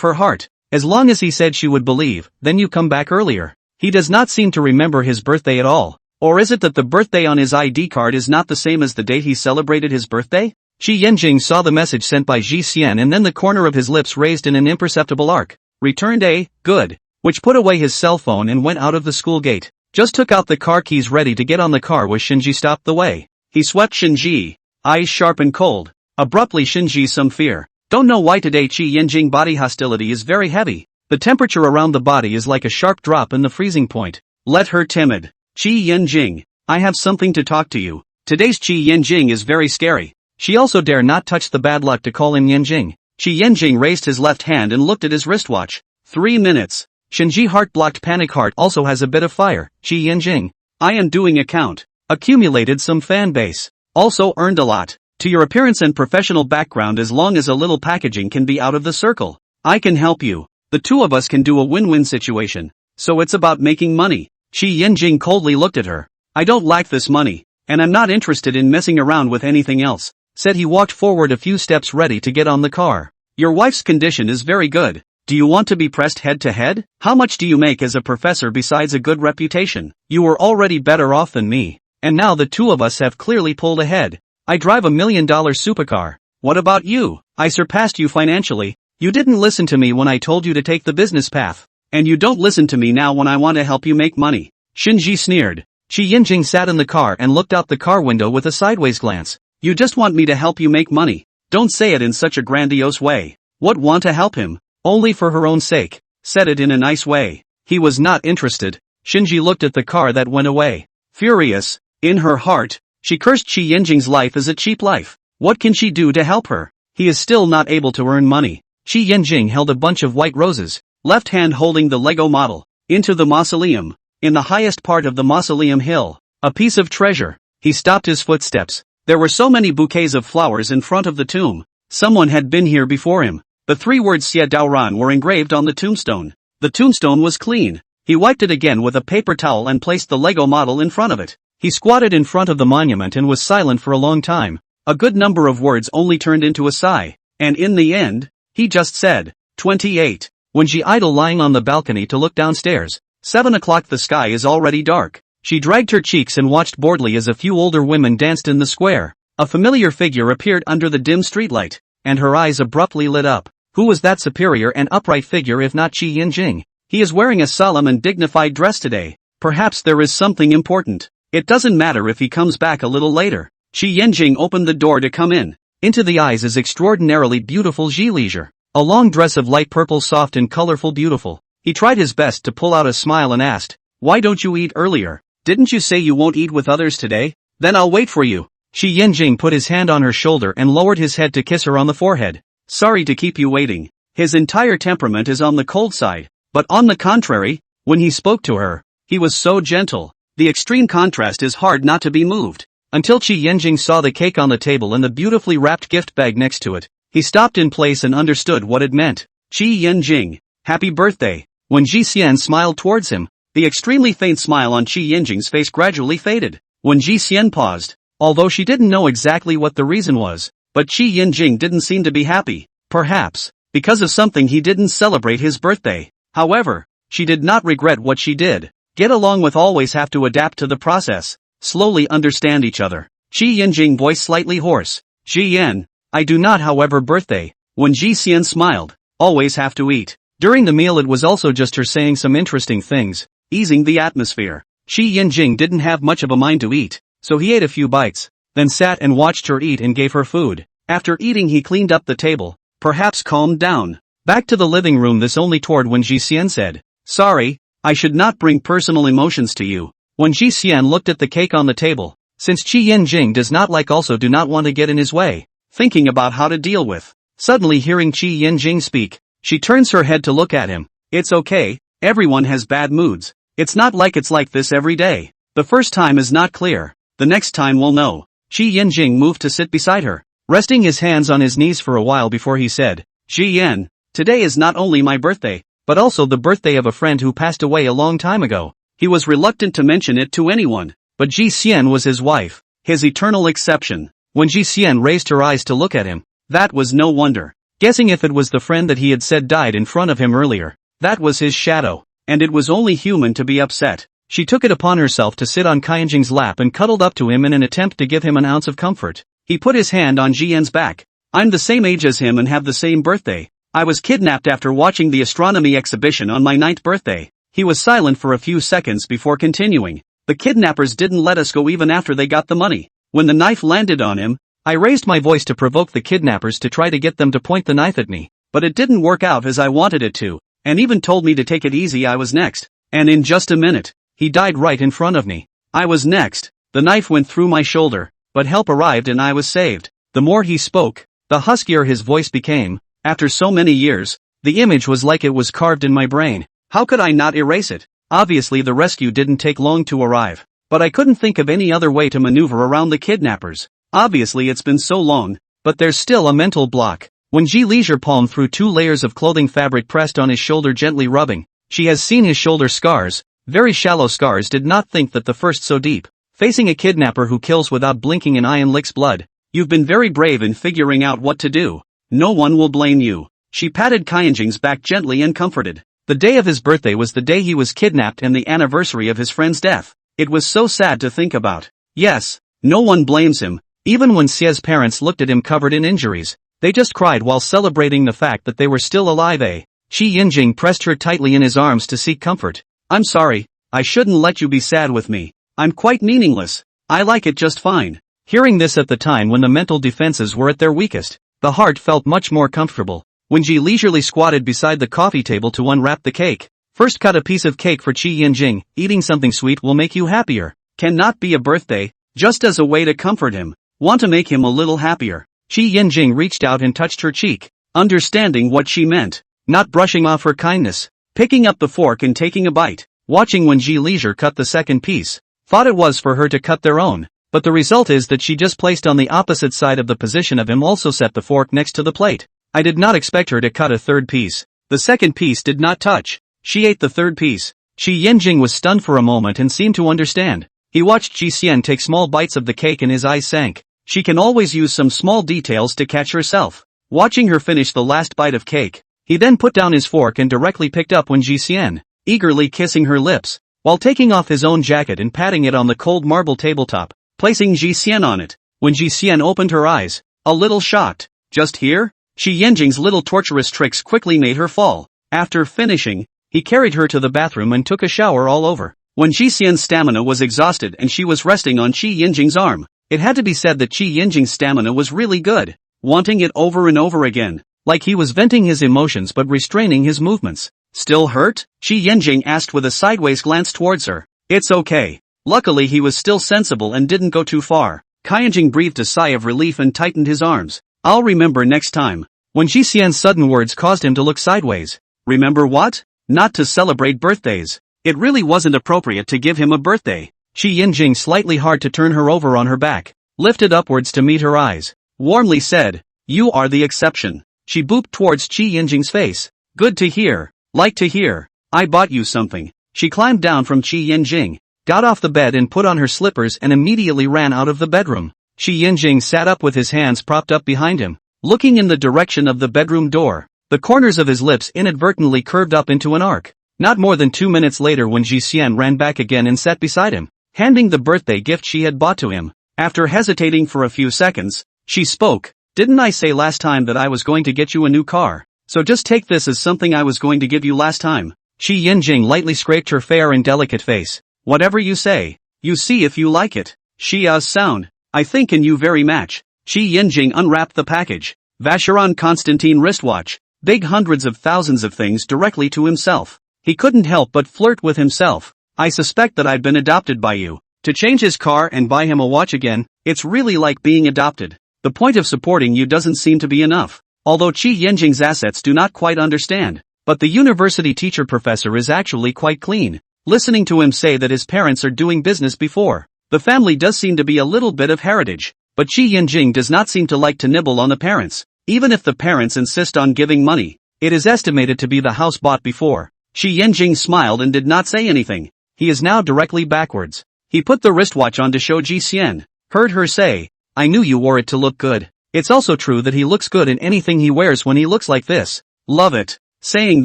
her heart, as long as he said she would believe, then you come back earlier. He does not seem to remember his birthday at all. Or is it that the birthday on his ID card is not the same as the date he celebrated his birthday? Qi Yinjing saw the message sent by Ji Xian and then the corner of his lips raised in an imperceptible arc. Returned a, good, which put away his cell phone and went out of the school gate. Just took out the car keys ready to get on the car was Shinji stopped the way. He swept Shinji, eyes sharp and cold. Abruptly Shinji some fear. Don't know why today Qi Yinjing body hostility is very heavy. The temperature around the body is like a sharp drop in the freezing point. Let her timid. Qi Yinjing, I have something to talk to you. Today's Qi Yinjing is very scary. She also dare not touch the bad luck to call him Yinjing. Qi Yinjing raised his left hand and looked at his wristwatch. 3 minutes. Shinji heart blocked panic heart also has a bit of fire. Qi Yinjing. I am doing account. Accumulated some fan base. Also earned a lot. To your appearance and professional background as long as a little packaging can be out of the circle. I can help you. The two of us can do a win-win situation. So it's about making money. Qi Yinjing coldly looked at her. I don't like this money, and I'm not interested in messing around with anything else, said he walked forward a few steps ready to get on the car. Your wife's condition is very good. Do you want to be pressed head to head? How much do you make as a professor besides a good reputation? You were already better off than me, and now the two of us have clearly pulled ahead. I drive $1 million supercar. What about you? I surpassed you financially. You didn't listen to me when I told you to take the business path. And you don't listen to me now when I want to help you make money. Shinji sneered. Qi Yinjing sat in the car and looked out the car window with a sideways glance. You just want me to help you make money. Don't say it in such a grandiose way. What want to help him? Only for her own sake. Said it in a nice way. He was not interested. Shinji looked at the car that went away. Furious. In her heart, she cursed Qi Yinjing's life as a cheap life. What can she do to help her? He is still not able to earn money. Qi Yinjing held a bunch of white roses, left hand holding the Lego model, into the mausoleum. In the highest part of the mausoleum hill, a piece of treasure. He stopped his footsteps. There were so many bouquets of flowers in front of the tomb. Someone had been here before him. The 3 words Xie Daoran were engraved on the tombstone. The tombstone was clean. He wiped it again with a paper towel and placed the Lego model in front of it. He squatted in front of the monument and was silent for a long time. A good number of words only turned into a sigh, and in the end, he just said, 28. When she idle lying on the balcony to look downstairs, 7 o'clock the sky is already dark. She dragged her cheeks and watched boredly as a few older women danced in the square. A familiar figure appeared under the dim streetlight, and her eyes abruptly lit up. Who was that superior and upright figure if not Qi Yinjing? He is wearing a solemn and dignified dress today. Perhaps there is something important. It doesn't matter if he comes back a little later. Qi Yinjing opened the door to come in. Into the eyes is extraordinarily beautiful Ji Leisure. A long dress of light purple, soft and colorful, beautiful. He tried his best to pull out a smile and asked, "Why don't you eat earlier? Didn't you say you won't eat with others today? Then I'll wait for you." Qi Yinjing put his hand on her shoulder and lowered his head to kiss her on the forehead. "Sorry to keep you waiting." His entire temperament is on the cold side, but on the contrary, when he spoke to her, he was so gentle. The extreme contrast is hard not to be moved. Until Qi Yinjing saw the cake on the table and the beautifully wrapped gift bag next to it, he stopped in place and understood what it meant. "Qi Yinjing, happy birthday." When Ji Xian smiled towards him, the extremely faint smile on Qi Yinjing's face gradually faded. When Ji Xian paused, although she didn't know exactly what the reason was, but Qi Yinjing didn't seem to be happy. Perhaps, because of something he didn't celebrate his birthday. However, she did not regret what she did. Get along with, always have to adapt to the process. Slowly understand each other. Qi Yinjing voice slightly hoarse. "Ji Yan, I do not however birthday." When Ji Xian smiled, "Always have to eat." During the meal it was also just her saying some interesting things, easing the atmosphere. Qi Yinjing didn't have much of a mind to eat, so he ate a few bites, then sat and watched her eat and gave her food. After eating he cleaned up the table, perhaps calmed down. Back to the living room, this only toward when Ji Xian said, "Sorry, I should not bring personal emotions to you." When Ji Xian looked at the cake on the table, since Qi Yinjing does not like, also do not want to get in his way, thinking about how to deal with. Suddenly hearing Qi Yinjing speak, she turns her head to look at him. "It's okay, everyone has bad moods. It's not like it's like this every day. The first time is not clear, the next time we'll know." Qi Yinjing moved to sit beside her, resting his hands on his knees for a while before he said, "Ji Yan, today is not only my birthday, but also the birthday of a friend who passed away a long time ago." He was reluctant to mention it to anyone, but Ji Xian was his wife, his eternal exception. When Ji Xian raised her eyes to look at him, that was no wonder. Guessing if it was the friend that he had said died in front of him earlier, that was his shadow, and it was only human to be upset. She took it upon herself to sit on Kainjing's lap and cuddled up to him in an attempt to give him an ounce of comfort. He put his hand on Ji Yan's back. "I'm the same age as him and have the same birthday. I was kidnapped after watching the astronomy exhibition on my 9th birthday." He was silent for a few seconds before continuing. "The kidnappers didn't let us go even after they got the money. When the knife landed on him, I raised my voice to provoke the kidnappers to try to get them to point the knife at me, but it didn't work out as I wanted it to, and even told me to take it easy. I was next, and in just a minute, he died right in front of me. I was next. The knife went through my shoulder, but help arrived and I was saved." The more he spoke, the huskier his voice became. "After so many years, the image was like it was carved in my brain. How could I not erase it? Obviously the rescue didn't take long to arrive, but I couldn't think of any other way to maneuver around the kidnappers. Obviously it's been so long, but there's still a mental block." When Ji Leisure palmed through 2 layers of clothing fabric pressed on his shoulder, gently rubbing, she has seen his shoulder scars, very shallow scars, did not think that the first so deep. Facing a kidnapper who kills without blinking an eye and licks blood, you've been very brave in figuring out what to do. No one will blame you. She patted Kainjing's back gently and comforted. The day of his birthday was the day he was kidnapped and the anniversary of his friend's death. It was so sad to think about. Yes, no one blames him. Even when Xie's parents looked at him covered in injuries, they just cried while celebrating the fact that they were still alive. Qi Yinjing pressed her tightly in his arms to seek comfort. "I'm sorry, I shouldn't let you be sad with me. I'm quite meaningless. I like it just fine." Hearing this at the time when the mental defenses were at their weakest, the heart felt much more comfortable. When Ji leisurely squatted beside the coffee table to unwrap the cake, "First cut a piece of cake for Qi Yinjing. Eating something sweet will make you happier. Cannot be a birthday, just as a way to comfort him. Want to make him a little happier." Qi Yinjing reached out and touched her cheek, understanding what she meant, not brushing off her kindness, picking up the fork and taking a bite, watching when Ji Leisure cut the second piece, thought it was for her to cut their own, but the result is that she just placed on the opposite side of the position of him, also set the fork next to the plate. I did not expect her to cut a third piece. The second piece did not touch. She ate the third piece. Qi Yinjing was stunned for a moment and seemed to understand. He watched Ji Xian take small bites of the cake and his eyes sank. She can always use some small details to catch herself. Watching her finish the last bite of cake, he then put down his fork and directly picked up Wen Jixian, eagerly kissing her lips, while taking off his own jacket and patting it on the cold marble tabletop, placing Jixian on it. Wen Jixian opened her eyes, a little shocked. Just here? Shi Yanjing's little torturous tricks quickly made her fall. After finishing, he carried her to the bathroom and took a shower all over. When Jixian's stamina was exhausted and she was resting on Shi Yanjing's arm, it had to be said that Shi Yanjing's stamina was really good, wanting it over and over again, like he was venting his emotions but restraining his movements. Still hurt? Shi Yanjing asked with a sideways glance towards her. It's okay. Luckily he was still sensible and didn't go too far. Qianjing breathed a sigh of relief and tightened his arms. I'll remember next time. When Jixian's sudden words caused him to look sideways. Remember what? Not to celebrate birthdays. It really wasn't appropriate to give him a birthday. Shi Yanjing, slightly hard to turn her over on her back, lifted upwards to meet her eyes, warmly said, "You are the exception." She booped towards Shi Yanjing's face. Good to hear. Like to hear. I bought you something. She climbed down from Shi Yanjing, got off the bed and put on her slippers and immediately ran out of the bedroom. Shi Yanjing sat up with his hands propped up behind him, looking in the direction of the bedroom door. The corners of his lips inadvertently curved up into an arc. Not more than 2 minutes later when Jixian ran back again and sat beside him, handing the birthday gift she had bought to him. After hesitating for a few seconds, she spoke. Didn't I say last time that I was going to get you a new car? So just take this as something I was going to give you last time. Shi Yanjing lightly scraped her fair and delicate face. Whatever you say. You see if you like it. Xia's sound. I think and you very match. Shi Yanjing unwrapped the package. Vacheron Constantine wristwatch. Big hundreds of thousands of things directly to himself. He couldn't help but flirt with himself. I suspect that I've been adopted by you. To change his car and buy him a watch again, it's really like being adopted. The point of supporting you doesn't seem to be enough. Although Shi Yanjing's assets do not quite understand. But the university teacher professor is actually quite clean. Listening to him say that his parents are doing business before. The family does seem to be a little bit of heritage. But Shi Yanjing does not seem to like to nibble on the parents. Even if the parents insist on giving money, it is estimated to be the house bought before. Shi Yanjing smiled and did not say anything. He is now directly backwards. He put the wristwatch on to show Jixian. Heard her say, I knew you wore it to look good. It's also true that he looks good in anything he wears when he looks like this. Love it. Saying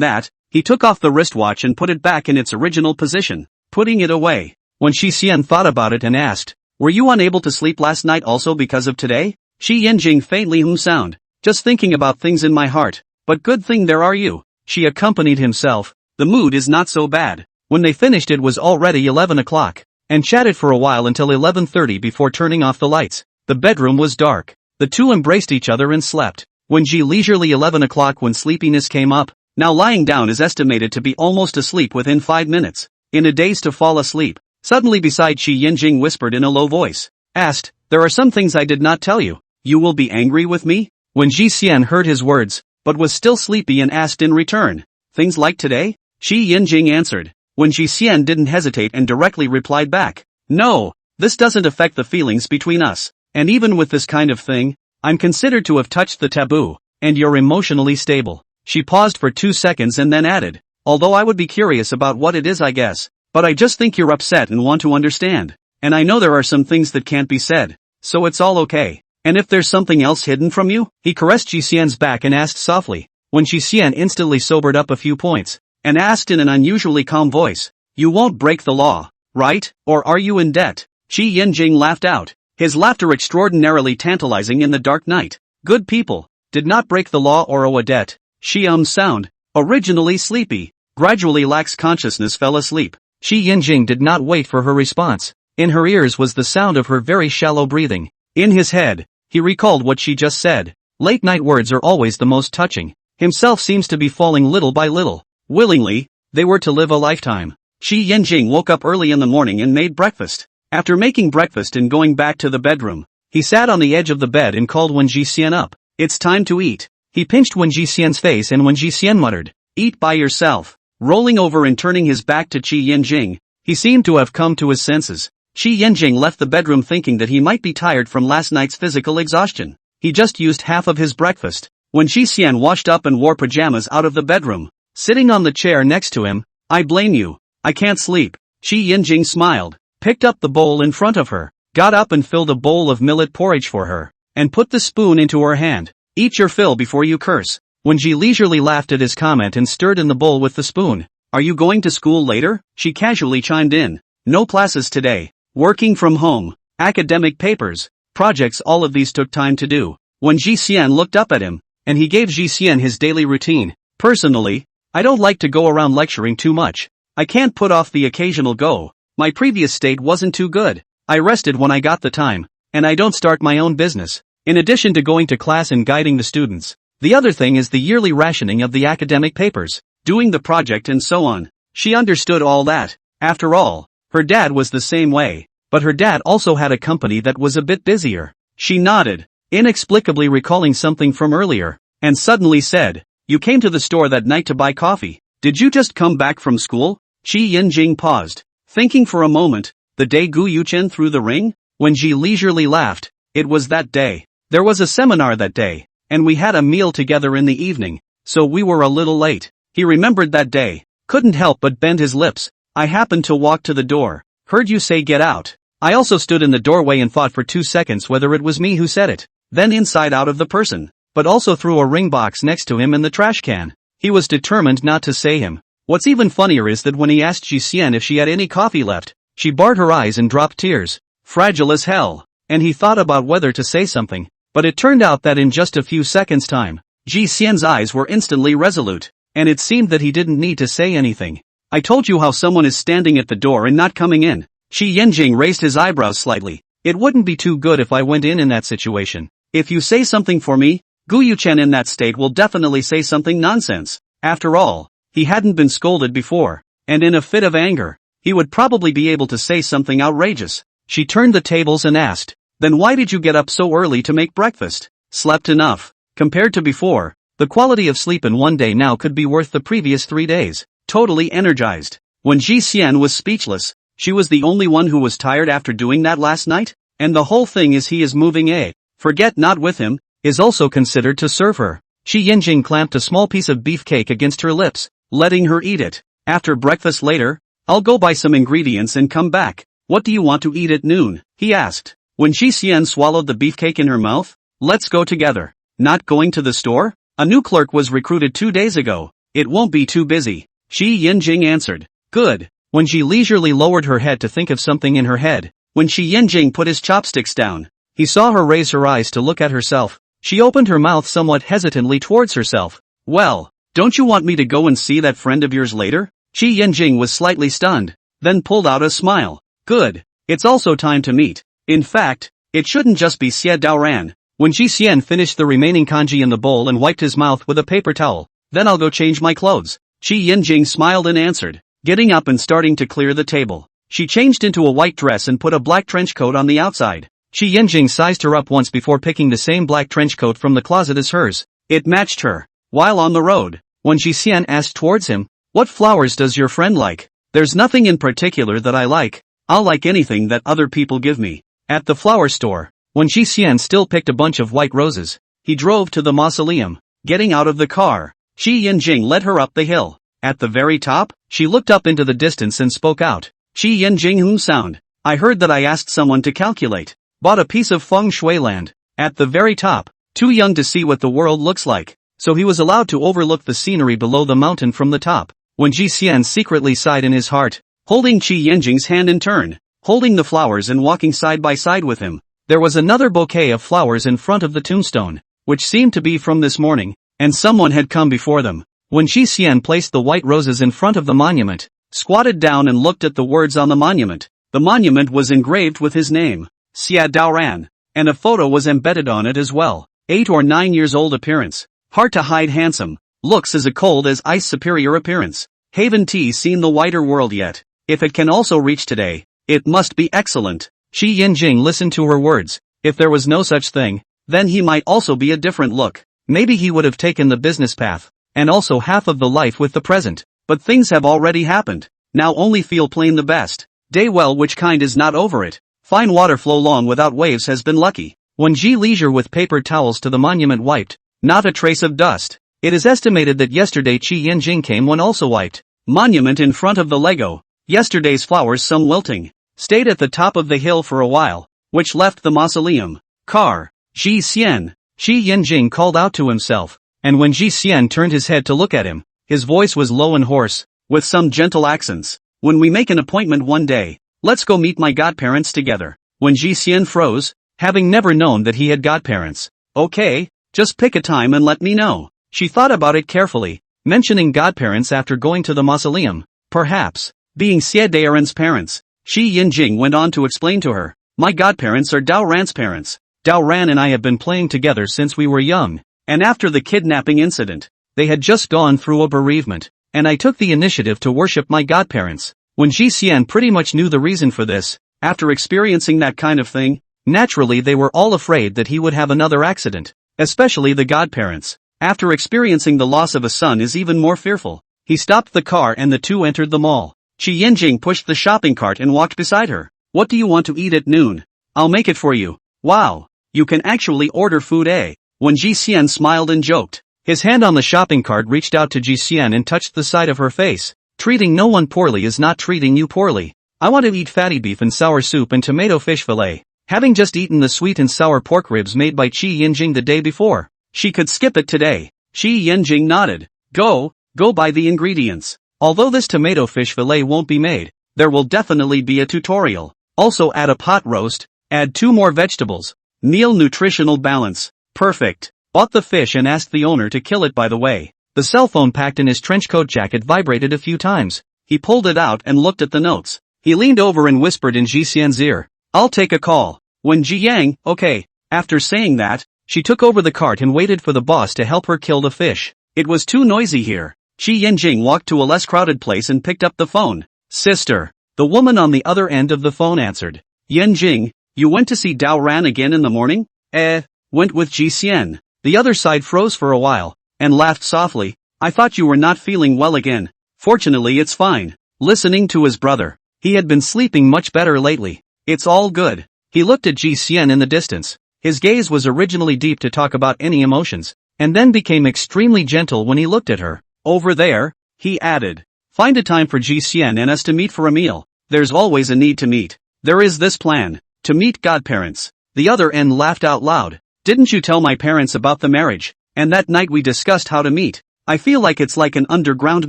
that, he took off the wristwatch and put it back in its original position, putting it away. When Jixian thought about it and asked, were you unable to sleep last night also because of today? Shi Yanjing faintly sound. Just thinking about things in my heart. But good thing there are you. She accompanied himself. The mood is not so bad. When they finished it was already 11 o'clock, and chatted for a while until 11:30 before turning off the lights. The bedroom was dark. The two embraced each other and slept. When leisurely 11 o'clock when sleepiness came up, now lying down is estimated to be almost asleep within 5 minutes. In a daze to fall asleep, suddenly beside Shi Yanjing whispered in a low voice. Asked, there are some things I did not tell you. You will be angry with me? When Jixian heard his words, but was still sleepy and asked in return, things like today? Shi Yanjing answered. When Jixian didn't hesitate and directly replied back. No, this doesn't affect the feelings between us. And even with this kind of thing, I'm considered to have touched the taboo, and you're emotionally stable. She paused for 2 seconds and then added, although I would be curious about what it is I guess, but I just think you're upset and want to understand. And I know there are some things that can't be said, so it's all okay. And if there's something else hidden from you? He caressed Jixian's back and asked softly. When Jixian instantly sobered up a few points, and asked in an unusually calm voice, you won't break the law, right? Or are you in debt? Shi Yanjing laughed out, his laughter extraordinarily tantalizing in the dark night. Good people, did not break the law or owe a debt. Shi sound, originally sleepy, gradually lax consciousness fell asleep. Shi Yanjing did not wait for her response. In her ears was the sound of her very shallow breathing. In his head, he recalled what she just said. Late night words are always the most touching. Himself seems to be falling little by little. Willingly, they were to live a lifetime. Shi Yanjing woke up early in the morning and made breakfast. After making breakfast and going back to the bedroom, he sat on the edge of the bed and called Wen Jixian up. It's time to eat. He pinched Wen Jixian's face and Wen Jixian muttered, eat by yourself. Rolling over and turning his back to Shi Yanjing, he seemed to have come to his senses. Shi Yanjing left the bedroom thinking that he might be tired from last night's physical exhaustion. He just used half of his breakfast. When Jixian washed up and wore pajamas out of the bedroom, sitting on the chair next to him, I blame you. I can't sleep. Shi Yanjing smiled, picked up the bowl in front of her, got up and filled a bowl of millet porridge for her, and put the spoon into her hand. Eat your fill before you curse. Wenji leisurely laughed at his comment and stirred in the bowl with the spoon. Are you going to school later? She casually chimed in. No classes today. Working from home. Academic papers. Projects, all of these took time to do. When Ji Xian looked up at him, and he gave Ji Xian his daily routine. Personally, I don't like to go around lecturing too much. I can't put off the occasional go. My previous state wasn't too good. I rested when I got the time, and I don't start my own business. In addition to going to class and guiding the students, the other thing is the yearly rationing of the academic papers, doing the project and so on. She understood all that. After all, her dad was the same way, but her dad also had a company that was a bit busier. She nodded, inexplicably recalling something from earlier, and suddenly said, you came to the store that night to buy coffee. Did you just come back from school? Qi Yinjing paused, thinking for a moment, the day Gu Yuchen threw the ring? When Ji leisurely laughed, it was that day. There was a seminar that day, and we had a meal together in the evening, so we were a little late. He remembered that day, couldn't help but bend his lips. I happened to walk to the door, heard you say get out. I also stood in the doorway and thought for 2 seconds whether it was me who said it, then inside out of the person, but also threw a ring box next to him in the trash can. He was determined not to say him. What's even funnier is that when he asked Ji Xian if she had any coffee left, she barred her eyes and dropped tears. Fragile as hell. And he thought about whether to say something, but it turned out that in just a few seconds' time, Ji Xian's eyes were instantly resolute, and it seemed that he didn't need to say anything. I told you how someone is standing at the door and not coming in. Qi Yanjing raised his eyebrows slightly. It wouldn't be too good if I went in that situation. If you say something for me, Gu Yuchen in that state will definitely say something nonsense. After all, he hadn't been scolded before, and in a fit of anger, he would probably be able to say something outrageous. She turned the tables and asked, then why did you get up so early to make breakfast? Slept enough. Compared to before, the quality of sleep in one day now could be worth the previous 3 days. Totally energized. When Ji Xian was speechless, she was the only one who was tired after doing that last night? And the whole thing is he is moving a, forget not with him, is also considered to serve her. Qi Yinjing clamped a small piece of beefcake against her lips, letting her eat it. After breakfast later, I'll go buy some ingredients and come back. What do you want to eat at noon? He asked. When Ji Xian swallowed the beefcake in her mouth, let's go together. Not going to the store? A new clerk was recruited 2 days ago. It won't be too busy. Qi Yinjing answered. Good. When she leisurely lowered her head to think of something in her head, when Qi Yinjing put his chopsticks down, he saw her raise her eyes to look at herself. She opened her mouth somewhat hesitantly towards herself. Well, don't you want me to go and see that friend of yours later? Qi Yinjing was slightly stunned, then pulled out a smile. Good. It's also time to meet. In fact, it shouldn't just be Xie Daoran. When Ji Xian finished the remaining kanji in the bowl and wiped his mouth with a paper towel, then I'll go change my clothes. Qi Yinjing smiled and answered, getting up and starting to clear the table. She changed into a white dress and put a black trench coat on the outside. Qi Yinjing sized her up once before picking the same black trench coat from the closet as hers. It matched her. While on the road, when Ji Xian asked towards him, what flowers does your friend like? There's nothing in particular that I like. I'll like anything that other people give me. At the flower store, when Ji Xian still picked a bunch of white roses, he drove to the mausoleum. Getting out of the car, Qi Yinjing led her up the hill. At the very top, she looked up into the distance and spoke out. Qi Yinjing sound. I heard that I asked someone to calculate. Bought a piece of feng shui land. At the very top, too young to see what the world looks like, so he was allowed to overlook the scenery below the mountain from the top. When Ji Xian secretly sighed in his heart, holding Qi Yinjing's hand in turn, holding the flowers and walking side by side with him, there was another bouquet of flowers in front of the tombstone, which seemed to be from this morning, and someone had come before them. When Ji Xian placed the white roses in front of the monument, squatted down and looked at the words on the monument was engraved with his name, Xie Daoran, and a photo was embedded on it as well. 8 or 9 years old appearance, hard to hide handsome, looks as a cold as ice superior appearance. Haven't seen the wider world yet. If it can also reach today, it must be excellent. Qi Yinjing listened to her words. If there was no such thing, then he might also be a different look. Maybe he would have taken the business path, and also half of the life with the present. But things have already happened. Now only feel plain the best. Day well, which kind is not over it. Fine water flow long without waves has been lucky. When Ji leisure with paper towels to the monument wiped, not a trace of dust. It is estimated that yesterday Qi Yinjing came when also wiped. Monument in front of the Lego. Yesterday's flowers some wilting. Stayed at the top of the hill for a while. which left the mausoleum. Car. Ji Xian. Shi Yanjing called out to himself, and when Ji Xian turned his head to look at him, his voice was low and hoarse, with some gentle accents. When we make an appointment one day, let's go meet my godparents together. When Ji Xian froze, having never known that he had godparents. Okay, just pick a time and let me know. She thought about it carefully, mentioning godparents after going to the mausoleum. Perhaps, being Xie Daoran's parents. Shi Yinjing went on to explain to her, my godparents are Dao Ran's parents. Dao Ran and I have been playing together since we were young, and after the kidnapping incident, they had just gone through a bereavement, and I took the initiative to worship my godparents. When Ji Xian pretty much knew the reason for this, after experiencing that kind of thing, naturally they were all afraid that he would have another accident, especially the godparents. After experiencing the loss of a son is even more fearful. He stopped the car and the two entered the mall. Shi Yinjing pushed the shopping cart and walked beside her. What do you want to eat at noon? I'll make it for you. Wow, you can actually order food, eh? When Ji Xian smiled and joked, his hand on the shopping cart reached out to Ji Xian and touched the side of her face. Treating no one poorly is not treating you poorly. I want to eat fatty beef and sour soup and tomato fish fillet. Having just eaten the sweet and sour pork ribs made by Shi Yinjing the day before, she could skip it today. Shi Yinjing nodded. Go buy the ingredients. Although this tomato fish fillet won't be made, there will definitely be a tutorial. Also add a pot roast, add 2 more vegetables. Meal nutritional balance. Perfect. Bought the fish and asked the owner to kill it by the way. The cell phone packed in his trench coat jacket vibrated a few times. He pulled it out and looked at the notes. He leaned over and whispered in Ji Xian's ear. I'll take a call. When Ji Yang, okay. After saying that, she took over the cart and waited for the boss to help her kill the fish. It was too noisy here. Shi Yinjing walked to a less crowded place and picked up the phone. Sister. The woman on the other end of the phone answered. Yinjing, you went to see Dao Ran again in the morning? Went with Ji Xian. The other side froze for a while, and laughed softly. I thought you were not feeling well again. Fortunately it's fine. Listening to his brother. He had been sleeping much better lately. It's all good. He looked at Ji Xian in the distance. His gaze was originally deep to talk about any emotions, and then became extremely gentle when he looked at her. Over there, he added. Find a time for Ji Xian and us to meet for a meal. There's always a need to meet. There is this plan. To meet godparents. The other end laughed out loud. Didn't you tell my parents about the marriage? And that night we discussed how to meet. I feel like it's like an underground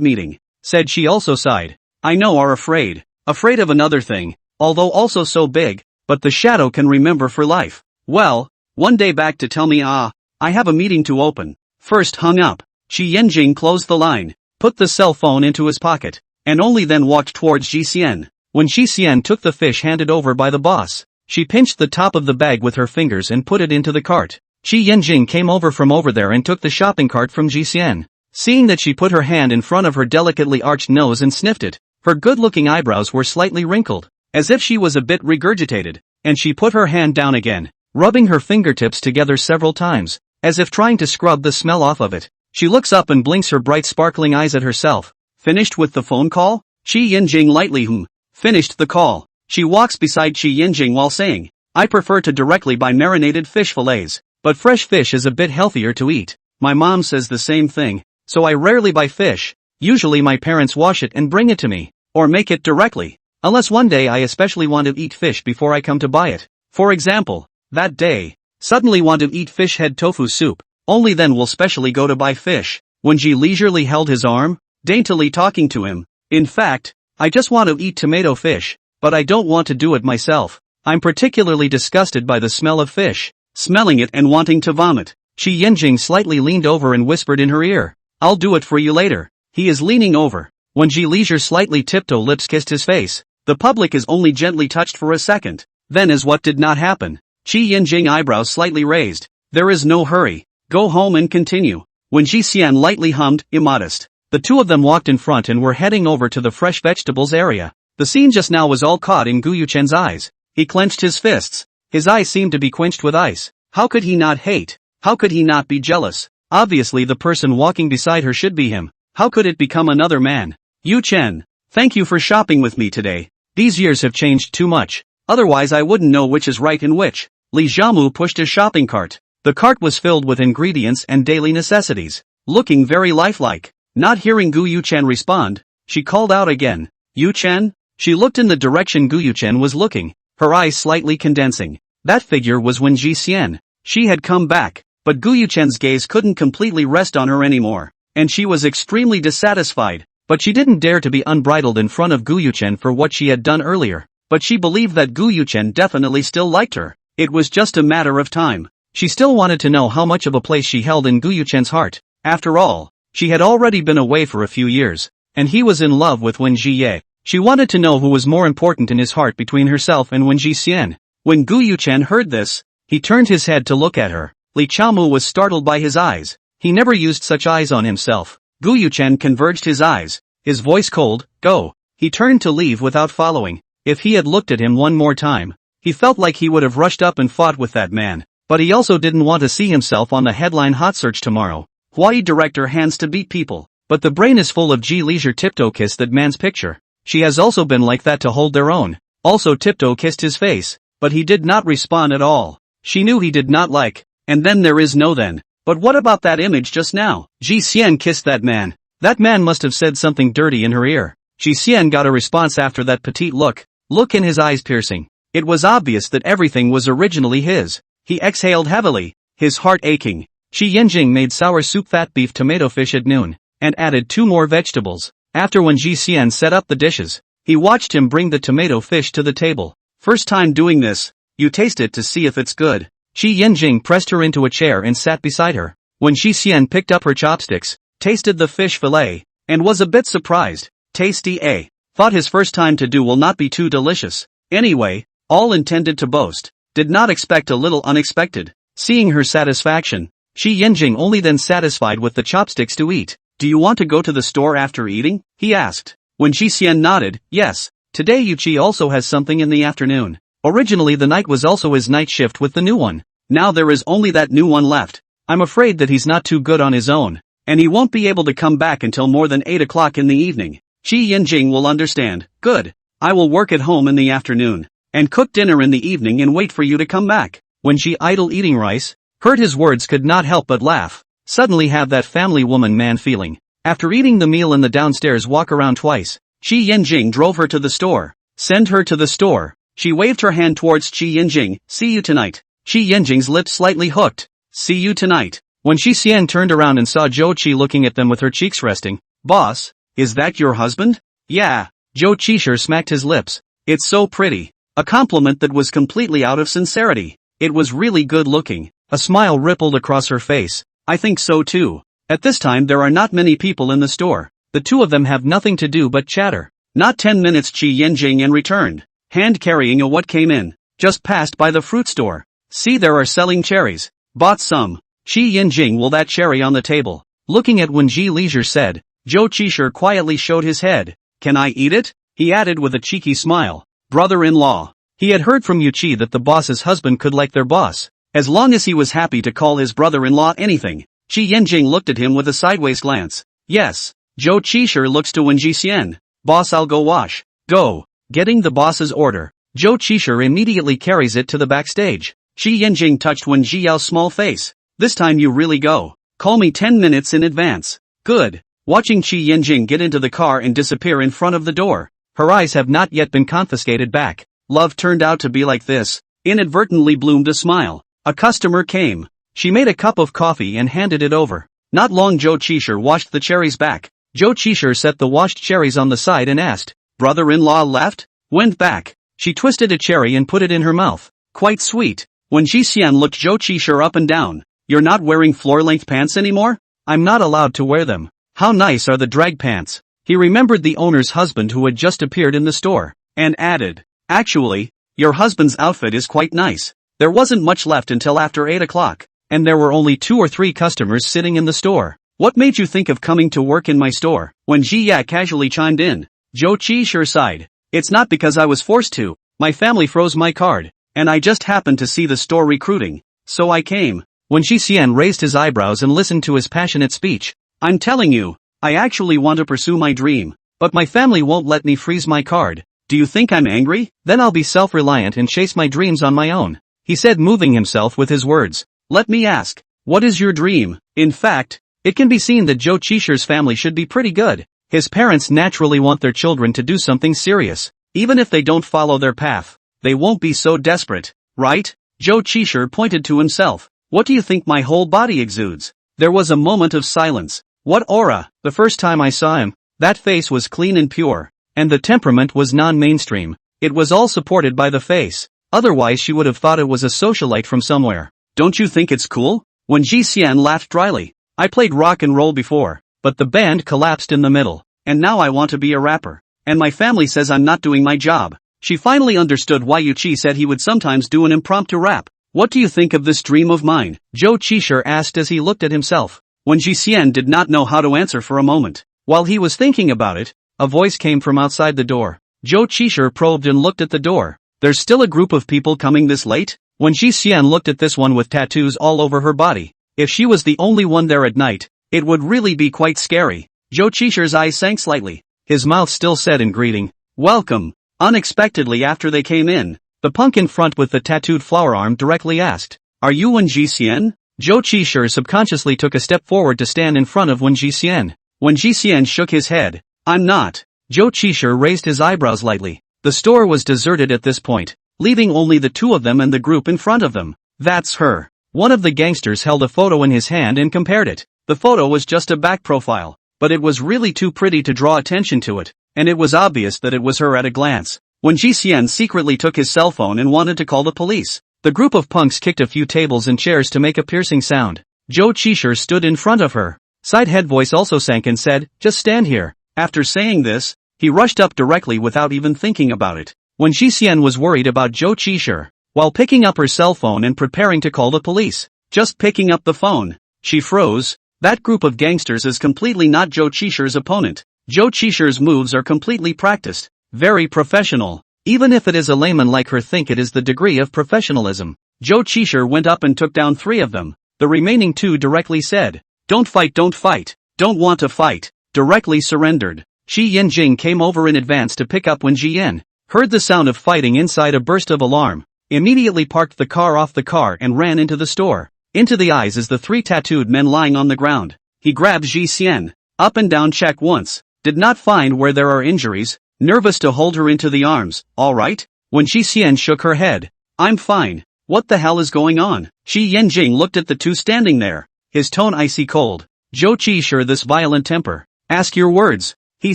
meeting. Said she also sighed. I know are afraid. Afraid of another thing. Although also so big, but the shadow can remember for life. Well, one day back to tell me I have a meeting to open. First hung up. Shi Yinjing closed the line, put the cell phone into his pocket, and only then walked towards Ji Xian. When Ji Xian took the fish handed over by the boss, she pinched the top of the bag with her fingers and put it into the cart. Shi Yinjing came over from over there and took the shopping cart from Ji Xian. Seeing that she put her hand in front of her delicately arched nose and sniffed it, her good-looking eyebrows were slightly wrinkled, as if she was a bit regurgitated, and she put her hand down again, rubbing her fingertips together several times, as if trying to scrub the smell off of it. She looks up and blinks her bright sparkling eyes at herself. Finished with the phone call? Shi Yinjing lightly finished the call. She walks beside Shi Yinjing while saying, I prefer to directly buy marinated fish fillets, but fresh fish is a bit healthier to eat. My mom says the same thing, so I rarely buy fish. Usually my parents wash it and bring it to me, or make it directly. Unless one day I especially want to eat fish before I come to buy it. For example, that day, suddenly want to eat fish head tofu soup. Only then will specially go to buy fish. When Ji leisurely held his arm, daintily talking to him. In fact, I just want to eat tomato fish, but I don't want to do it myself. I'm particularly disgusted by the smell of fish. Smelling it and wanting to vomit. Shi Yinjing slightly leaned over and whispered in her ear. I'll do it for you later. He is leaning over. When Ji leisure slightly tiptoe lips kissed his face, the public is only gently touched for a second. Then is what did not happen. Shi Yinjing eyebrows slightly raised. There is no hurry. Go home and continue. When Ji Xian lightly hummed, immodest, the two of them walked in front and were heading over to the fresh vegetables area. The scene just now was all caught in Gu Yuchen's eyes. He clenched his fists. His eyes seemed to be quenched with ice. How could he not hate? How could he not be jealous? Obviously the person walking beside her should be him. How could it become another man? Yu Chen, thank you for shopping with me today. These years have changed too much. Otherwise I wouldn't know which is right and which. Li Jiamu pushed his shopping cart. The cart was filled with ingredients and daily necessities, looking very lifelike. Not hearing Gu Yuchen respond, she called out again. Yu Chen? She looked in the direction Gu Yuchen was looking, her eyes slightly condensing. That figure was Wen Jixian. She had come back, but Gu Yuchen's gaze couldn't completely rest on her anymore, and she was extremely dissatisfied, but she didn't dare to be unbridled in front of Gu Yuchen for what she had done earlier, but she believed that Gu Yuchen definitely still liked her. It was just a matter of time. She still wanted to know how much of a place she held in Gu Yuchen's heart. After all, she had already been away for a few years, and he was in love with Wen Jiye. She wanted to know who was more important in his heart between herself and Wen Jixian. When Gu Yuchen heard this, he turned his head to look at her. Li Chaomu was startled by his eyes. He never used such eyes on himself. Gu Yuchen converged his eyes, his voice cold. Go. He turned to leave without following. If he had looked at him one more time, he felt like he would have rushed up and fought with that man. But he also didn't want to see himself on the headline hot search tomorrow. Hawaii director hands to beat people. But the brain is full of G Leisure. Tiptoe kissed that man's picture. She has also been like that to hold their own. Also Tiptoe kissed his face, but he did not respond at all. She knew he did not like, and then there is no then. But what about that image just now? Ji Xian kissed that man. That man must have said something dirty in her ear. Ji Xian got a response after that petite look in his eyes piercing. It was obvious that everything was originally his. He exhaled heavily, his heart aching. Shi Yinjing made sour soup fat beef tomato fish at noon, and added 2 more vegetables. After when Ji Xian set up the dishes, he watched him bring the tomato fish to the table. First time doing this, you taste it to see if it's good. Shi Yinjing pressed her into a chair and sat beside her. When Shi Xian picked up her chopsticks, tasted the fish fillet, and was a bit surprised. Tasty, eh? Thought his first time to do will not be too delicious. Anyway, all intended to boast. Did not expect a little unexpected. Seeing her satisfaction, Shi Yinjing only then satisfied with the chopsticks to eat. Do you want to go to the store after eating? He asked. When Shi Xian nodded, yes. Today Yuchi also has something in the afternoon. Originally the night was also his night shift with the new one. Now there is only that new one left. I'm afraid that he's not too good on his own, and he won't be able to come back until more than 8 o'clock in the evening. Shi Yinjing will understand. Good. I will work at home in the afternoon, and cook dinner in the evening and wait for you to come back. When she idle eating rice, heard his words could not help but laugh. Suddenly have that family woman man feeling. After eating the meal in the downstairs walk around twice, Shi Yinjing drove her to the store. Send her to the store. She waved her hand towards Shi Yinjing. See you tonight. Shi Yinjing's lips slightly hooked. See you tonight. When Shi Xian turned around and saw Zhou Qi looking at them with her cheeks resting. Boss, is that your husband? Yeah. Zhou Qi smacked his lips. It's so pretty. A compliment that was completely out of sincerity. It was really good looking. A smile rippled across her face. I think so too. At this time there are not many people in the store. The two of them have nothing to do but chatter. Not 10 minutes Qi Yinjing and returned, hand carrying a what came in. Just passed by the fruit store. See, there are selling cherries. Bought some. Qi Yinjing will that cherry on the table. Looking at Wen Ji Leisure said. Zhou Qi quietly showed his head. Can I eat it? He added with a cheeky smile. Brother-in-law. He had heard from Yuchi that the boss's husband could like their boss, as long as he was happy to call his brother-in-law anything. Qi Yinjing looked at him with a sideways glance. Yes. Zhou Qi looks to Wen Jixian. Boss, I'll go wash. Go. Getting the boss's order, Zhou Qi immediately carries it to the backstage. Qi Yinjing touched Wen Jiyao's small face. This time you really go. Call me 10 minutes in advance. Good. Watching Qi Yinjing get into the car and disappear in front of the door. Her eyes have not yet been confiscated back. Love turned out to be like this. Inadvertently bloomed a smile. A customer came. She made a cup of coffee and handed it over. Not long Zhou Qi washed the cherries back. Zhou Qi set the washed cherries on the side and asked, brother-in-law left? Went back. She twisted a cherry and put it in her mouth. Quite sweet. When Ji Xian looked Zhou Qi up and down. You're not wearing floor-length pants anymore? I'm not allowed to wear them. How nice are the drag pants? He remembered the owner's husband who had just appeared in the store, and added, actually, your husband's outfit is quite nice. There wasn't much left until after 8 o'clock, and there were only 2 or 3 customers sitting in the store. What made you think of coming to work in my store? When Ji Ya casually chimed in, Zhou Qi sighed. It's not because I was forced to. My family froze my card, and I just happened to see the store recruiting, so I came. When Ji Xian raised his eyebrows and listened to his passionate speech. I'm telling you, I actually want to pursue my dream, but my family won't let me freeze my card. Do you think I'm angry? Then I'll be self-reliant and chase my dreams on my own. He said, moving himself with his words. Let me ask, what is your dream? In fact, it can be seen that Zhou Qishi's family should be pretty good. His parents naturally want their children to do something serious. Even if they don't follow their path, they won't be so desperate, right? Zhou Qishir pointed to himself. What do you think my whole body exudes? There was a moment of silence. What aura? The first time I saw him, that face was clean and pure. And the temperament was non-mainstream. It was all supported by the face. Otherwise she would have thought it was a socialite from somewhere. Don't you think it's cool? When Ji Xian laughed dryly. I played rock and roll before, but the band collapsed in the middle. And now I want to be a rapper. And my family says I'm not doing my job. She finally understood why Yu Qi said he would sometimes do an impromptu rap. What do you think of this dream of mine? Zhou Qishir asked as he looked at himself. When Ji Xian did not know how to answer for a moment. While he was thinking about it, a voice came from outside the door. Zhou Qishir probed and looked at the door. There's still a group of people coming this late? When Ji Xian looked at this one with tattoos all over her body, if she was the only one there at night, it would really be quite scary. Zhou Qishir's eyes sank slightly. His mouth still said in greeting, "Welcome." Unexpectedly after they came in, the punk in front with the tattooed flower arm directly asked, "Are you Wen Ji Xian?" Zhou Qishir subconsciously took a step forward to stand in front of Wen Ji Xian. Wen Ji Xian shook his head. "I'm not." Zhou Qishir raised his eyebrows lightly. The store was deserted at this point, leaving only the two of them and the group in front of them. That's her. One of the gangsters held a photo in his hand and compared it. The photo was just a back profile, but it was really too pretty to draw attention to it, and it was obvious that it was her at a glance. When Ji Xian secretly took his cell phone and wanted to call the police, the group of punks kicked a few tables and chairs to make a piercing sound. Zhou Qishir stood in front of her. Side head voice also sank and said, "Just stand here." After saying this, he rushed up directly without even thinking about it. When Ji Xian was worried about Zhou Qishir, while picking up her cell phone and preparing to call the police, just picking up the phone, she froze. That group of gangsters is completely not Zhou Qishir's opponent. Zhou Qishir's moves are completely practiced, very professional. Even if it is a layman like her think it is the degree of professionalism. Zhou Qishir went up and took down 3 of them. The remaining 2 directly said, don't fight, don't want to fight, directly surrendered. Shi Yanjing came over in advance to pick up when Ji Yan heard the sound of fighting inside a burst of alarm, immediately parked the car off the car and ran into the store. Into the eyes is the 3 tattooed men lying on the ground. He grabbed Ji Xian, up and down check once, did not find where there are injuries, nervous to hold her into the arms. All right? When Ji Xian shook her head, I'm fine. What the hell is going on? Shi Yanjing looked at the 2 standing there, his tone icy cold. Zhou Qishir, this violent temper. Ask your words, he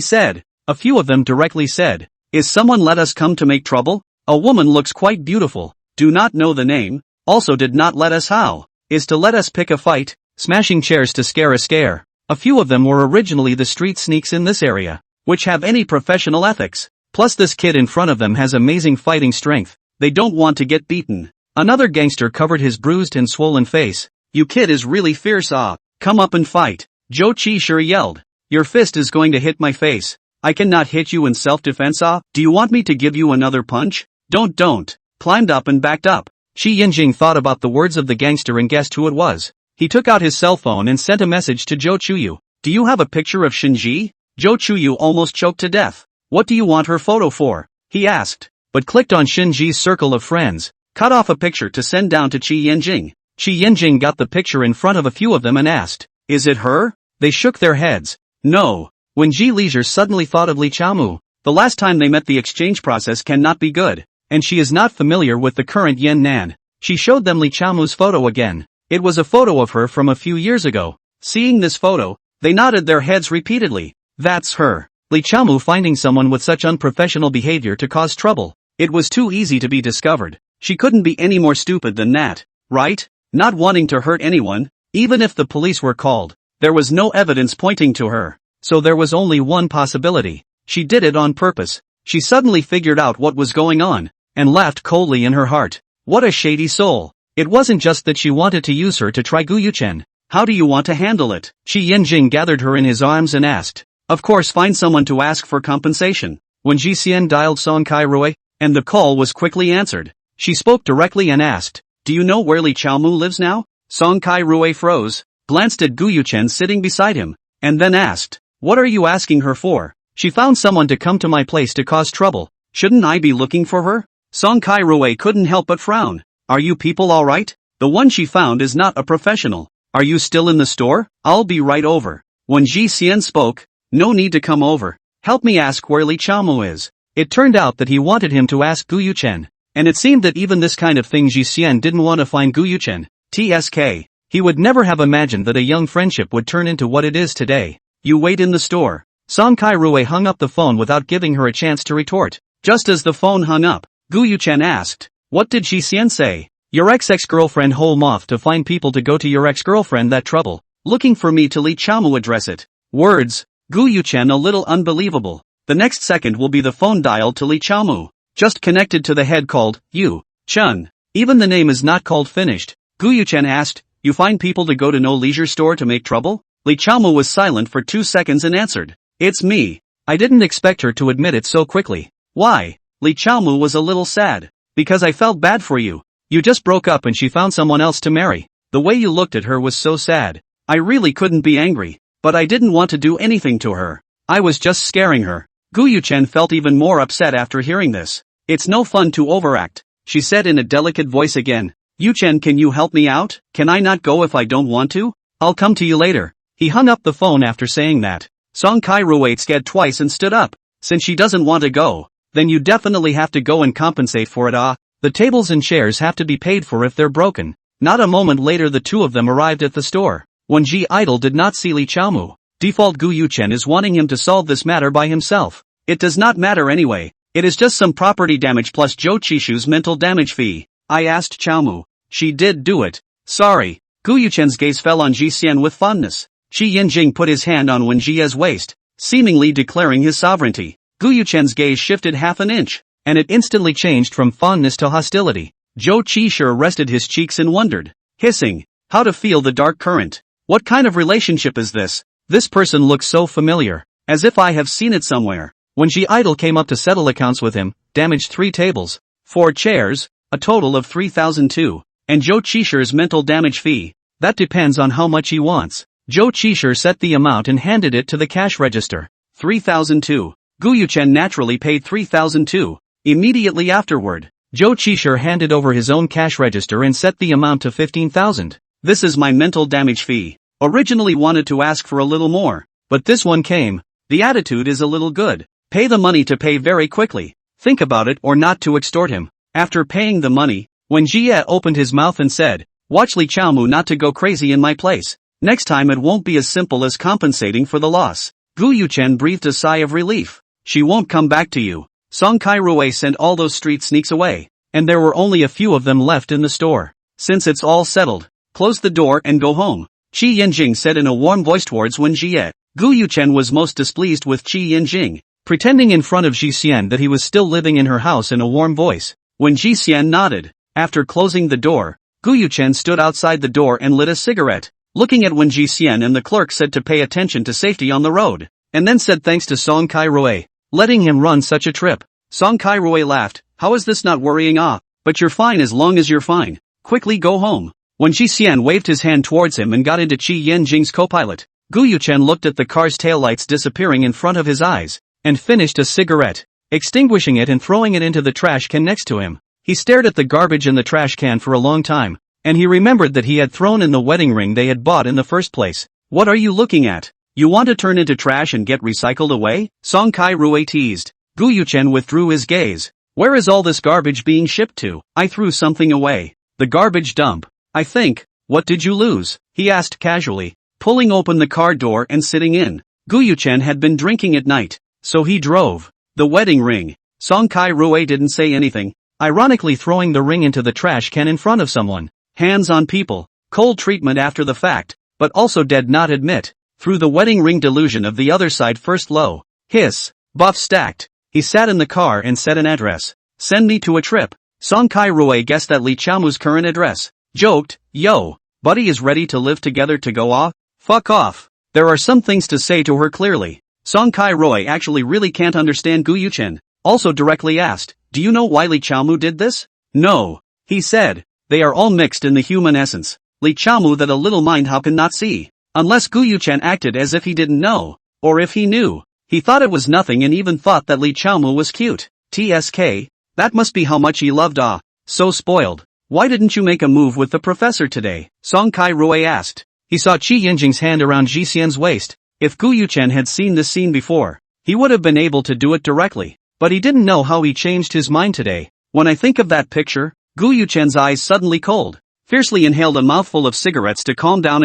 said. A few of them directly said, is someone let us come to make trouble? A woman looks quite beautiful, do not know the name, also did not let us how, is to let us pick a fight, smashing chairs to scare a scare. A few of them were originally the street sneaks in this area, which have any professional ethics. Plus this kid in front of them has amazing fighting strength, they don't want to get beaten. Another gangster covered his bruised and swollen face. You kid is really fierce, come up and fight. Zhou Qishir yelled. Your fist is going to hit my face. I cannot hit you in self-defense, Do you want me to give you another punch? Don't. Climbed up and backed up. Shi Yanjing thought about the words of the gangster and guessed who it was. He took out his cell phone and sent a message to Zhou Chuyu. Do you have a picture of Shinji? Zhou Chuyu almost choked to death. What do you want her photo for? He asked, but clicked on Shinji's circle of friends, cut off a picture to send down to Qi Yanjing. Qi Yanjing got the picture in front of a few of them and asked, is it her? They shook their heads. No. When Ji Leisure suddenly thought of Li Chaomu, the last time they met the exchange process cannot be good, and she is not familiar with the current Yan Nan. She showed them Li Chaomu's photo again. It was a photo of her from a few years ago. Seeing this photo, they nodded their heads repeatedly. That's her. Li Chaomu finding someone with such unprofessional behavior to cause trouble. It was too easy to be discovered. She couldn't be any more stupid than that, right? Not wanting to hurt anyone, even if the police were called. There was no evidence pointing to her. So there was only one possibility. She did it on purpose. She suddenly figured out what was going on, and laughed coldly in her heart. What a shady soul. It wasn't just that she wanted to use her to try Guyuchen. How do you want to handle it? Shi Yanjing gathered her in his arms and asked. Of course, find someone to ask for compensation. When Ji Xian dialed Song Kai Rui, and the call was quickly answered, she spoke directly and asked, do you know where Li Chaomu lives now? Song Kai Rui froze, glanced at Guyuchen sitting beside him, and then asked, what are you asking her for? She found someone to come to my place to cause trouble. Shouldn't I be looking for her? Song Kai Rui couldn't help but frown. Are you people alright? The one she found is not a professional. Are you still in the store? I'll be right over. When Ji Xian spoke, no need to come over. Help me ask where Li Chaomu is. It turned out that he wanted him to ask Guyuchen. and it seemed that even this kind of thing Ji Xian didn't want to find Gu Yuchen. TSK. He would never have imagined that a young friendship would turn into what it is today. You wait in the store. Song Kai-rui hung up the phone without giving her a chance to retort. Just as the phone hung up, Gu Yuchen asked, "What did Ji Xian say?" "Your ex-girlfriend whole moth to find people to go to your ex-girlfriend that trouble. Looking for me to Li Chaomu address it." Words. Gu Yuchen a little unbelievable. The next second will be the phone dialed to Li Chaomu. Just connected to the head called, Yu Chun. Even the name is not called finished. Gu Yuchen asked, "You find people to go to no leisure store to make trouble?" Li Chaomu was silent for 2 seconds and answered, "It's me." I didn't expect her to admit it so quickly. "Why?" Li Chaomu was a little sad. "Because I felt bad for you. You just broke up and she found someone else to marry. The way you looked at her was so sad. I really couldn't be angry, but I didn't want to do anything to her. I was just scaring her." Gu Yuchen felt even more upset after hearing this. "It's no fun to overact," she said in a delicate voice again. "Yuchen, can you help me out? Can I not go if I don't want to? I'll come to you later." He hung up the phone after saying that. Song Kai-rui scared twice and stood up. "Since she doesn't want to go, then you definitely have to go and compensate for it. The tables and chairs have to be paid for if they're broken." Not a moment later the two of them arrived at the store. When Ji Idol did not see Li Chaomu, default Gu Yuchen is wanting him to solve this matter by himself. It does not matter anyway. It is just some property damage plus Zhou Qishu's mental damage fee. I asked Chaomu. She did do it. Sorry. Gu Yuchen's gaze fell on Ji Xian with fondness. Qi Yinjing put his hand on Wen Jie's waist, seemingly declaring his sovereignty. Gu Yuchen's gaze shifted half an inch, and it instantly changed from fondness to hostility. Zhou Qishu rested his cheeks and wondered, hissing, how to feel the dark current. What kind of relationship is this? This person looks so familiar, as if I have seen it somewhere. When Ji Idol came up to settle accounts with him, damaged 3 tables, 4 chairs, a total of 3,002, and Zhou Qishu's mental damage fee. That depends on how much he wants. Zhou Qishu set the amount and handed it to the cash register. 3,002. Gu Yuchen naturally paid 3,002. Immediately afterward, Zhou Qishu handed over his own cash register and set the amount to 15,000. This is my mental damage fee. Originally wanted to ask for a little more, but this one came. The attitude is a little good. Pay the money to pay very quickly. Think about it or not to extort him. After paying the money, Wen Jie opened his mouth and said, watch Li Chaomu not to go crazy in my place. Next time it won't be as simple as compensating for the loss. Gu Yuchen breathed a sigh of relief. She won't come back to you. Song Kai-rui sent all those street sneaks away, and there were only a few of them left in the store. Since it's all settled, close the door and go home. Qi Yinjing said in a warm voice towards Wen Jie. Gu Yuchen was most displeased with Qi Yinjing, pretending in front of Ji Xian that he was still living in her house in a warm voice. When Ji Xian nodded, after closing the door, Gu Yuchen stood outside the door and lit a cigarette. Looking at Wen Ji Xian and the clerk said to pay attention to safety on the road, and then said thanks to Song Kai-rui, letting him run such a trip. Song Kai-rui laughed, how is this not worrying? But you're fine as long as you're fine. Quickly go home. When Ji Xian waved his hand towards him and got into Qi Yinjing's co-pilot, Gu Yuchen looked at the car's taillights disappearing in front of his eyes, and finished a cigarette, extinguishing it and throwing it into the trash can next to him. He stared at the garbage in the trash can for a long time, and he remembered that he had thrown in the wedding ring they had bought in the first place. What are you looking at? You want to turn into trash and get recycled away? Song Kai-rui teased. Gu Yuchen withdrew his gaze. Where is all this garbage being shipped to? I threw something away. The garbage dump. I think. What did you lose? He asked casually, pulling open the car door and sitting in. Gu Yuchen had been drinking at night, so he drove. The wedding ring. Song Kai-rui didn't say anything, ironically throwing the ring into the trash can in front of someone. Hands on people. Cold treatment after the fact, but also did not admit. Through the wedding ring delusion of the other side first low. Hiss. Buff stacked. He sat in the car and said an address. Send me to a trip. Song Kai-rui guessed that Li Chaomu's current address. Joked, yo, buddy is ready to live together to go off? Fuck off. There are some things to say to her clearly. Song Kai-rui actually really can't understand Gu Yuchen. Also directly asked, do you know why Li Chaomu did this? No. He said, they are all mixed in the human essence. Li Chaomu that a little mind how can not see. Unless Gu Yuchen acted as if he didn't know, or if he knew. He thought it was nothing and even thought that Li Chaomu was cute. TSK. That must be how much he loved so spoiled. Why didn't you make a move with the professor today? Song Kai-rui asked. He saw Qi Yinjing's hand around Ji Xian's waist. If Gu Yuchen had seen this scene before, he would have been able to do it directly, but he didn't know how he changed his mind today. When I think of that picture, Gu Yuchen's eyes suddenly cold, fiercely inhaled a mouthful of cigarettes to calm down,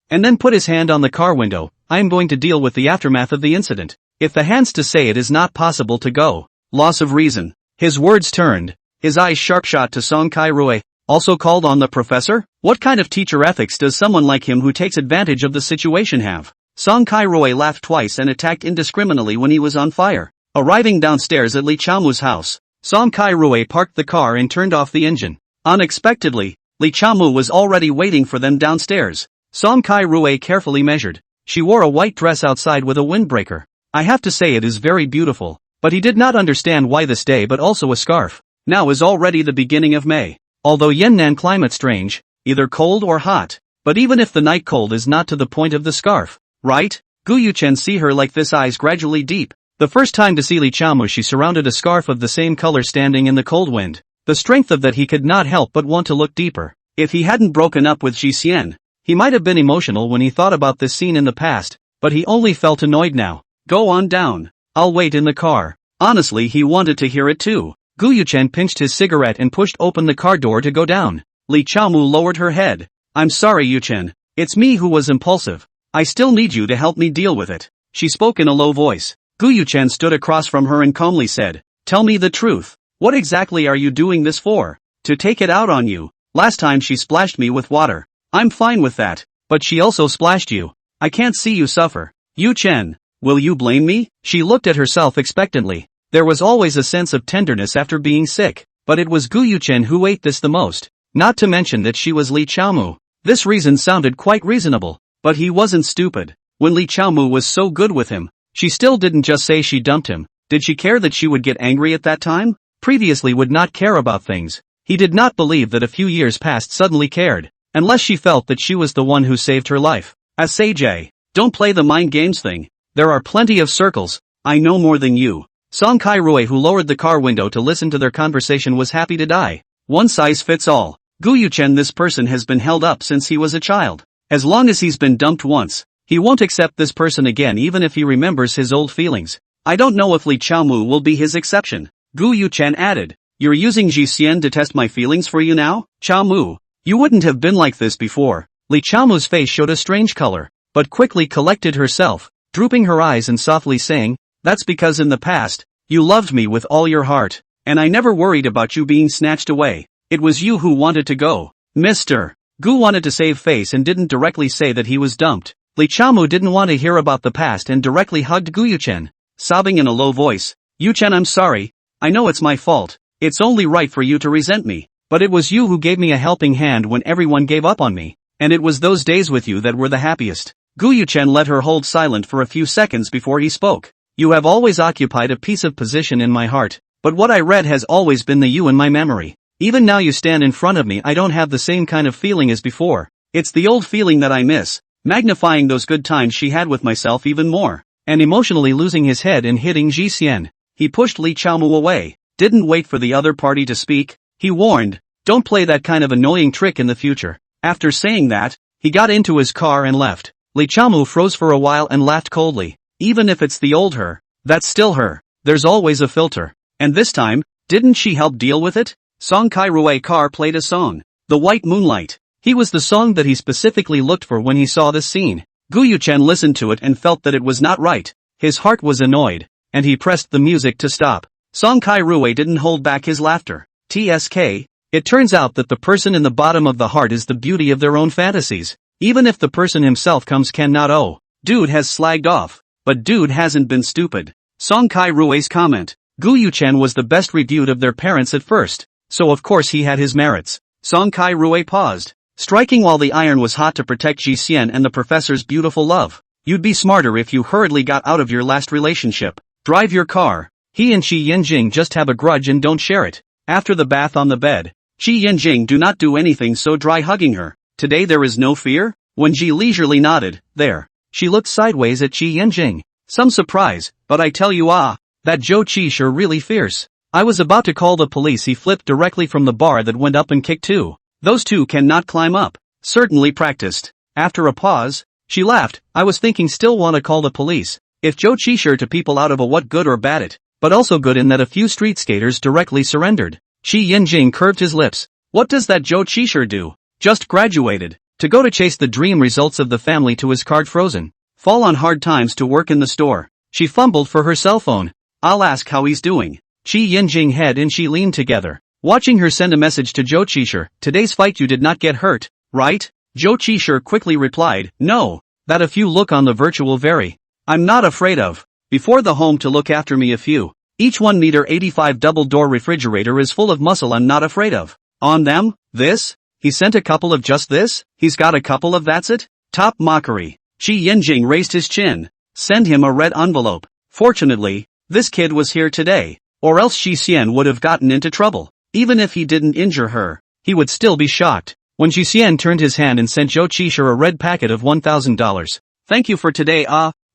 and then put his hand on the car window. I am going to deal with the aftermath of the incident. If the hands to say it is not possible to go. Loss of reason. His words turned, his eyes sharp-shot to Song Kai-rui, also called on the professor? What kind of teacher ethics does someone like him who takes advantage of the situation have? Song Kai-rui laughed twice and attacked indiscriminately when he was on fire. Arriving downstairs at Li Chaomu's house, Song Kai-rui parked the car and turned off the engine. Unexpectedly, Li Chaomu was already waiting for them downstairs. Song Kai-rui carefully measured. She wore a white dress outside with a windbreaker. I have to say it is very beautiful. But he did not understand why this day but also a scarf. Now is already the beginning of May. Although Yannan climate strange, either cold or hot. But even if the night cold is not to the point of the scarf, right? Gu Yuchen see her like this, eyes gradually deep. The first time to see Li Chaomu she surrounded a scarf of the same color standing in the cold wind. The strength of that he could not help but want to look deeper. If he hadn't broken up with Ji Xian, he might have been emotional when he thought about this scene in the past, but he only felt annoyed now. Go on down. I'll wait in the car. Honestly, he wanted to hear it too. Gu Yuchen pinched his cigarette and pushed open the car door to go down. Li Chaomu lowered her head. I'm sorry Yuchen. It's me who was impulsive. I still need you to help me deal with it. She spoke in a low voice. Gu Yuchen stood across from her and calmly said, tell me the truth. What exactly are you doing this for? To take it out on you. Last time she splashed me with water. I'm fine with that. But she also splashed you. I can't see you suffer. Yuchen, will you blame me? She looked at herself expectantly. There was always a sense of tenderness after being sick, but it was Gu Yuchen who ate this the most. Not to mention that she was Li Chaomu. This reason sounded quite reasonable, but he wasn't stupid. When Li Chaomu was so good with him, she still didn't just say she dumped him. Did she care that she would get angry at that time? Previously would not care about things. He did not believe that a few years past suddenly cared, unless she felt that she was the one who saved her life. Asaj, don't play the mind games thing. There are plenty of circles. I know more than you. Song Kai-rui, who lowered the car window to listen to their conversation, was happy to die. One size fits all. Gu Yuchen, this person has been held up since he was a child. As long as he's been dumped once, he won't accept this person again even if he remembers his old feelings. I don't know if Li Chaomu will be his exception. Gu Yuchen added, you're using Ji Xian to test my feelings for you now? Chaomu, you wouldn't have been like this before. Li Chaomu's face showed a strange color, but quickly collected herself, drooping her eyes and softly saying, that's because in the past, you loved me with all your heart, and I never worried about you being snatched away. It was you who wanted to go. Mr. Gu wanted to save face and didn't directly say that he was dumped. Li Chaomu didn't want to hear about the past and directly hugged Gu Yuchen, sobbing in a low voice. Yuchen, I'm sorry. I know it's my fault. It's only right for you to resent me. But it was you who gave me a helping hand when everyone gave up on me. And it was those days with you that were the happiest. Gu Yuchen let her hold silent for a few seconds before he spoke. You have always occupied a piece of position in my heart, but what I read has always been the you in my memory. Even now you stand in front of me, I don't have the same kind of feeling as before. It's the old feeling that I miss, magnifying those good times she had with myself even more. And emotionally losing his head and hitting Ji Xian, he pushed Li Chaomu away, didn't wait for the other party to speak. He warned, don't play that kind of annoying trick in the future. After saying that, he got into his car and left. Li Chaomu froze for a while and laughed coldly. Even if it's the old her, that's still her. There's always a filter. And this time, didn't she help deal with it? Song Kai-rui car played a song, The White Moonlight. He was the song that he specifically looked for when he saw this scene. Gu Yuchen listened to it and felt that it was not right. His heart was annoyed, and he pressed the music to stop. Song Kai-rui didn't hold back his laughter. TSK, it turns out that the person in the bottom of the heart is the beauty of their own fantasies. Even if the person himself cannot. Oh, dude has slagged off. But dude hasn't been stupid. Song Kai-rui's comment. Gu Yuchen was the best reviewed of their parents at first, so of course he had his merits. Song Kai-rui paused, striking while the iron was hot to protect Ji Xian and the professor's beautiful love. You'd be smarter if you hurriedly got out of your last relationship. Drive your car. He and Qi Yanjing just have a grudge and don't share it. After the bath on the bed, Qi Yanjing do not do anything so dry, hugging her. Today there is no fear? When Ji leisurely nodded, there. She looked sideways at Qi Yanjing. Some surprise, but I tell you that Zhou Qi sure really fierce. I was about to call the police, he flipped directly from the bar that went up and kicked too. Those two cannot climb up. Certainly practiced. After a pause, she laughed. I was thinking still want to call the police. If Zhou Qi sure to people out of a what good or bad it. but also good in that a few street skaters directly surrendered. Shi Yinjing curved his lips. What does that Zhou Qishir do? Just graduated. To go to chase the dream results of the family to his card frozen. Fall on hard times to work in the store. She fumbled for her cell phone. I'll ask how he's doing. Shi Yinjing head and she leaned together, watching her send a message to Zhou Qishir. Today's fight you did not get hurt, right? Zhou Qishir quickly replied, no. That a few look on the virtual very. I'm not afraid of. Before the home to look after me a few. Each 1 meter 85 double door refrigerator is full of muscle I'm not afraid of. On them, this? He sent a couple of just this? He's got a couple of that's it? Top mockery. Shi Yinjing raised his chin. Send him a red envelope. Fortunately, this kid was here today. Or else Shi Xian would have gotten into trouble. Even if he didn't injure her, he would still be shocked. When Shi Xian turned his hand and sent Zhou Qishir a red packet of $1,000. Thank you for today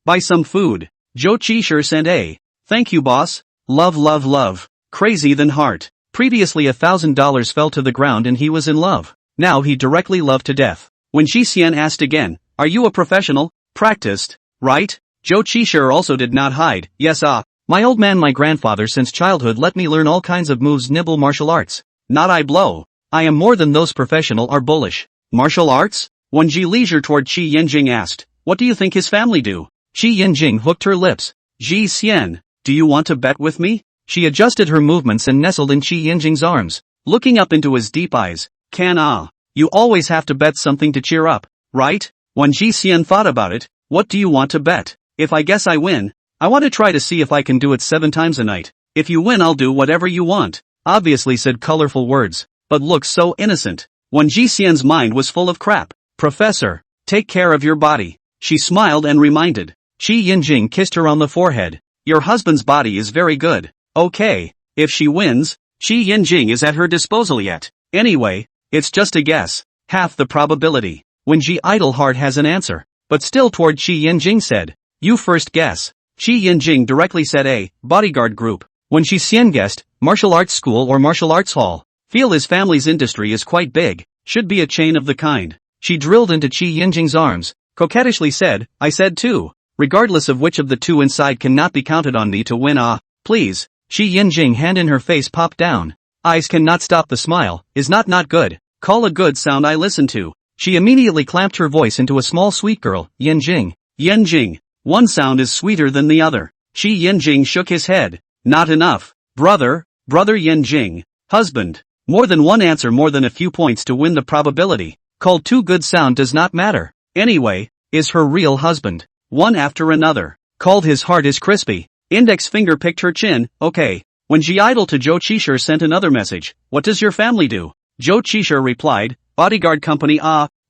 buy some food. Zhou Qishir sent a, thank you boss. Love love love. Crazy than heart. Previously $1,000 fell to the ground and he was in love. Now he directly loved to death. When Shi Xian asked again, are you a professional? Practiced, right? Zhou Qishir also did not hide. Yes my old man my grandfather since childhood let me learn all kinds of moves nibble martial arts. Not I blow. I am more than those professional are bullish. Martial arts? When Ji leisure toward Shi Yinjing asked, what do you think his family do? Shi Yinjing hooked her lips. Ji Xian, do you want to bet with me? She adjusted her movements and nestled in Shi Yinjing's arms, looking up into his deep eyes. You always have to bet something to cheer up, right? When Ji Xian thought about it, what do you want to bet? If I guess I win, I want to try to see if I can do it 7 times a night. If you win I'll do whatever you want. Obviously said colorful words, but looked so innocent. When Ji Xian's mind was full of crap. Professor, take care of your body. She smiled and reminded. Shi Yinjing kissed her on the forehead. Your husband's body is very good. Okay, if she wins, Shi Yinjing is at her disposal yet. Anyway, it's just a guess. Half the probability. When Ji Idleheart has an answer. But still toward Shi Yinjing said. You first guess. Shi Yinjing directly said a, bodyguard group. When Shi Xian guessed, martial arts school or martial arts hall. Feel his family's industry is quite big. Should be a chain of the kind. She drilled into Shi Yinjing's arms. Coquettishly said, I said too. Regardless of which of the two inside cannot be counted on me to win please. Shi Yinjing hand in her face popped down. Eyes cannot stop the smile, is not good. Call a good sound I listen to. She immediately clamped her voice into a small sweet girl, Yinjing. Yinjing. One sound is sweeter than the other. Shi Yinjing shook his head. Not enough. Brother Yinjing. Husband. More than one answer more than a few points to win the probability. Called too good sound does not matter. Anyway, is her real husband. One after another. Called his heart is crispy. Index finger picked her chin. Okay. When Ji Idle to Zhou Qishir sent another message. What does your family do? Zhou Qishir replied. Bodyguard company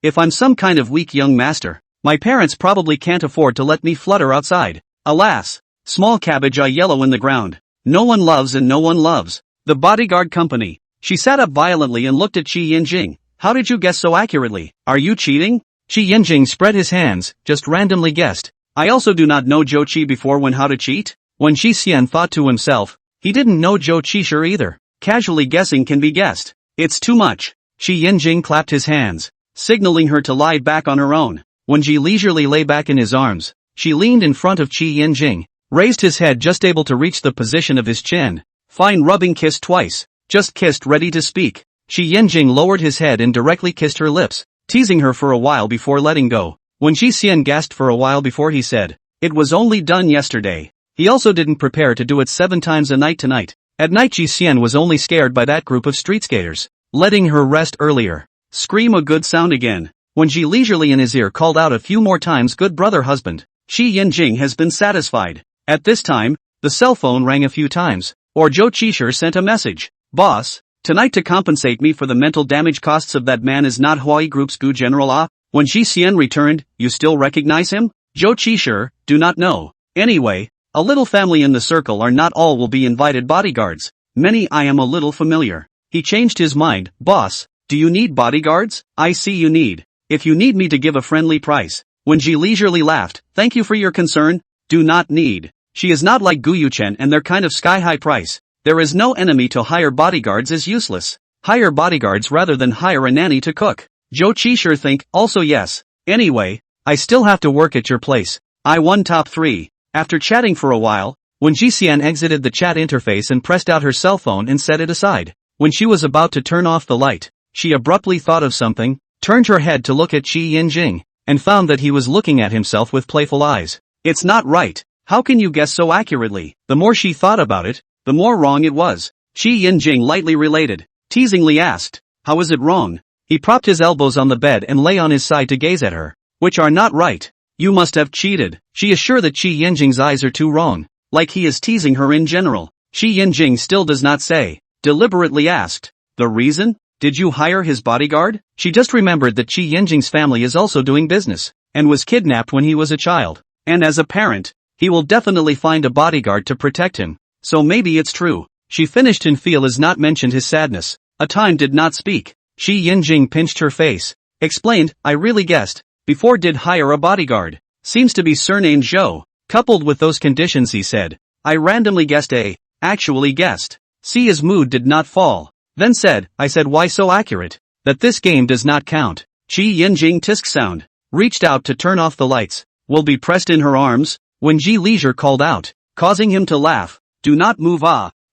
if I'm some kind of weak young master. My parents probably can't afford to let me flutter outside. Alas. Small cabbage yellow in the ground. No one loves and no one loves. The bodyguard company. She sat up violently and looked at Shi Yinjing. How did you guess so accurately? Are you cheating? Shi Yinjing spread his hands, just randomly guessed. I also do not know Zhou Qi before when how to cheat? When Shi Xian thought to himself, he didn't know Zhou Qishir either. Casually guessing can be guessed. It's too much. Shi Yinjing clapped his hands, signaling her to lie back on her own. When Ji leisurely lay back in his arms, she leaned in front of Shi Yinjing, raised his head just able to reach the position of his chin. Fine rubbing kissed twice. Just kissed ready to speak. Shi Yinjing lowered his head and directly kissed her lips, teasing her for a while before letting go. When Shi Xian gasped for a while before he said, it was only done yesterday. He also didn't prepare to do it 7 times a night tonight. At night Shi Xian was only scared by that group of street skaters, letting her rest earlier. Scream a good sound again. When Ji leisurely in his ear called out a few more times good brother husband, Shi Yinjing has been satisfied. At this time, the cell phone rang a few times, or Zhou Qishir sent a message. Boss, tonight to compensate me for the mental damage costs of that man is not Huai Group's Gu General When Shi Xian returned, you still recognize him? Zhou Qishir, do not know. Anyway, a little family in the circle are not all will be invited bodyguards. Many I am a little familiar. He changed his mind. Boss, do you need bodyguards? I see you need. If you need me to give a friendly price. When Ji leisurely laughed, thank you for your concern. Do not need. She is not like Gu Yuchen and their kind of sky-high price. There is no enemy to hire bodyguards is useless. Hire bodyguards rather than hire a nanny to cook. Zhou Qishir think, also yes. Anyway, I still have to work at your place. I won top 3. After chatting for a while, When Ji-Xian exited the chat interface and pressed out her cell phone and set it aside. When she was about to turn off the light, she abruptly thought of something, turned her head to look at Qi Yinjing, and found that he was looking at himself with playful eyes. It's not right. How can you guess so accurately? The more she thought about it, the more wrong it was. Qi Yinjing lightly related, teasingly asked, how is it wrong? He propped his elbows on the bed and lay on his side to gaze at her. Which are not right. You must have cheated. She is sure that Qi Yinjing's eyes are too wrong. Like he is teasing her in general. Qi Yinjing still does not say. Deliberately asked. The reason? Did you hire his bodyguard? She just remembered that Qi Yinjing's family is also doing business, and was kidnapped when he was a child. And as a parent, he will definitely find a bodyguard to protect him. So maybe it's true. She finished and Phil has not mentioned his sadness. A time did not speak. Qi Yinjing pinched her face. Explained, I really guessed. Before did hire a bodyguard. Seems to be surnamed Zhou. Coupled with those conditions he said. I randomly guessed actually guessed. See his mood did not fall. Then said, I said why so accurate? That this game does not count. Qi Yinjing tisk sound. Reached out to turn off the lights. Will be pressed in her arms. When Ji Leisure called out, causing him to laugh. Do not move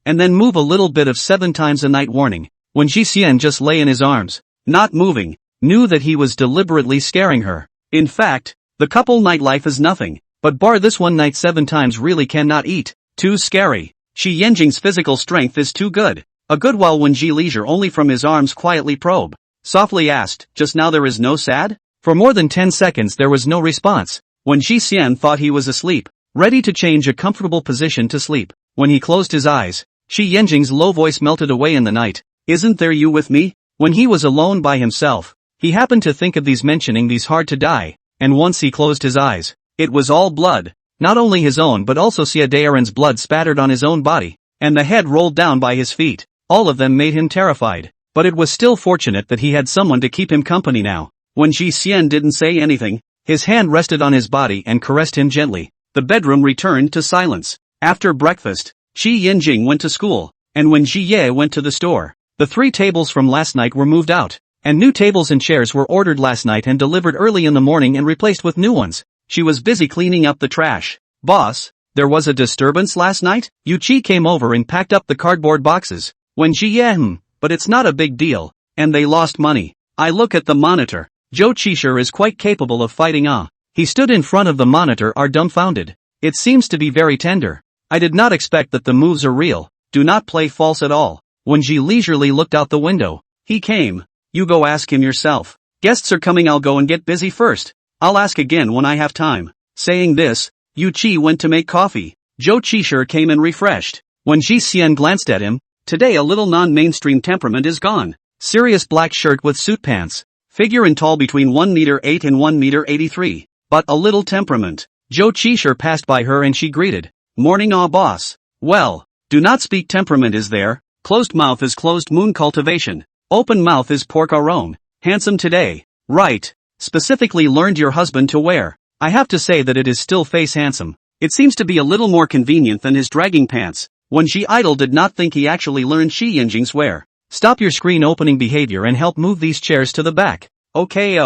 and then move a little bit of 7 times a night warning. When Ji Xian just lay in his arms, not moving, knew that he was deliberately scaring her. In fact, the couple nightlife is nothing, but bar this one night 7 times really cannot eat. Too scary. Qi Yinjing's physical strength is too good. A good while when Ji Leisure only from his arms quietly probe. Softly asked, just now there is no sad? For more than 10 seconds there was no response. When Ji Xian thought he was asleep, ready to change a comfortable position to sleep. When he closed his eyes, Qi Yinjing's low voice melted away in the night. Isn't there you with me? When he was alone by himself, he happened to think of these mentioning these hard to die, and once he closed his eyes, it was all blood. Not only his own but also Xia Daeron's blood spattered on his own body, and the head rolled down by his feet. All of them made him terrified, but it was still fortunate that he had someone to keep him company now. When Ji Xian didn't say anything, his hand rested on his body and caressed him gently. The bedroom returned to silence. After breakfast, Qi Yinjing went to school, and when Ji Ye went to the store, the 3 tables from last night were moved out, and new tables and chairs were ordered last night and delivered early in the morning and replaced with new ones. She was busy cleaning up the trash. Boss, there was a disturbance last night? Yu Qi came over and packed up the cardboard boxes. When Ji Ye but it's not a big deal, and they lost money. I look at the monitor. Zhou Qishir is quite capable of fighting He stood in front of the monitor dumbfounded. It seems to be very tender. I did not expect that the moves are real. Do not play false at all. When Ji leisurely looked out the window, he came. You go ask him yourself. Guests are coming, I'll go and get busy first. I'll ask again when I have time. Saying this, Yu Qi went to make coffee. Zhou Qishir came in refreshed. When Ji Xian glanced at him, today a little non-mainstream temperament is gone. Serious black shirt with suit pants. Figure and tall between 1 meter 8 and 1 meter 83. But a little temperament. Zhou Qishir passed by her and she greeted. Morning boss. Well, do not speak temperament is there. Closed mouth is closed moon cultivation. Open mouth is pork arone. Handsome today. Right. Specifically learned your husband to wear. I have to say that it is still face handsome. It seems to be a little more convenient than his dragging pants. When Ji Idol did not think he actually learned Qi Yinjing's wear. Stop your screen opening behavior and help move these chairs to the back. Okay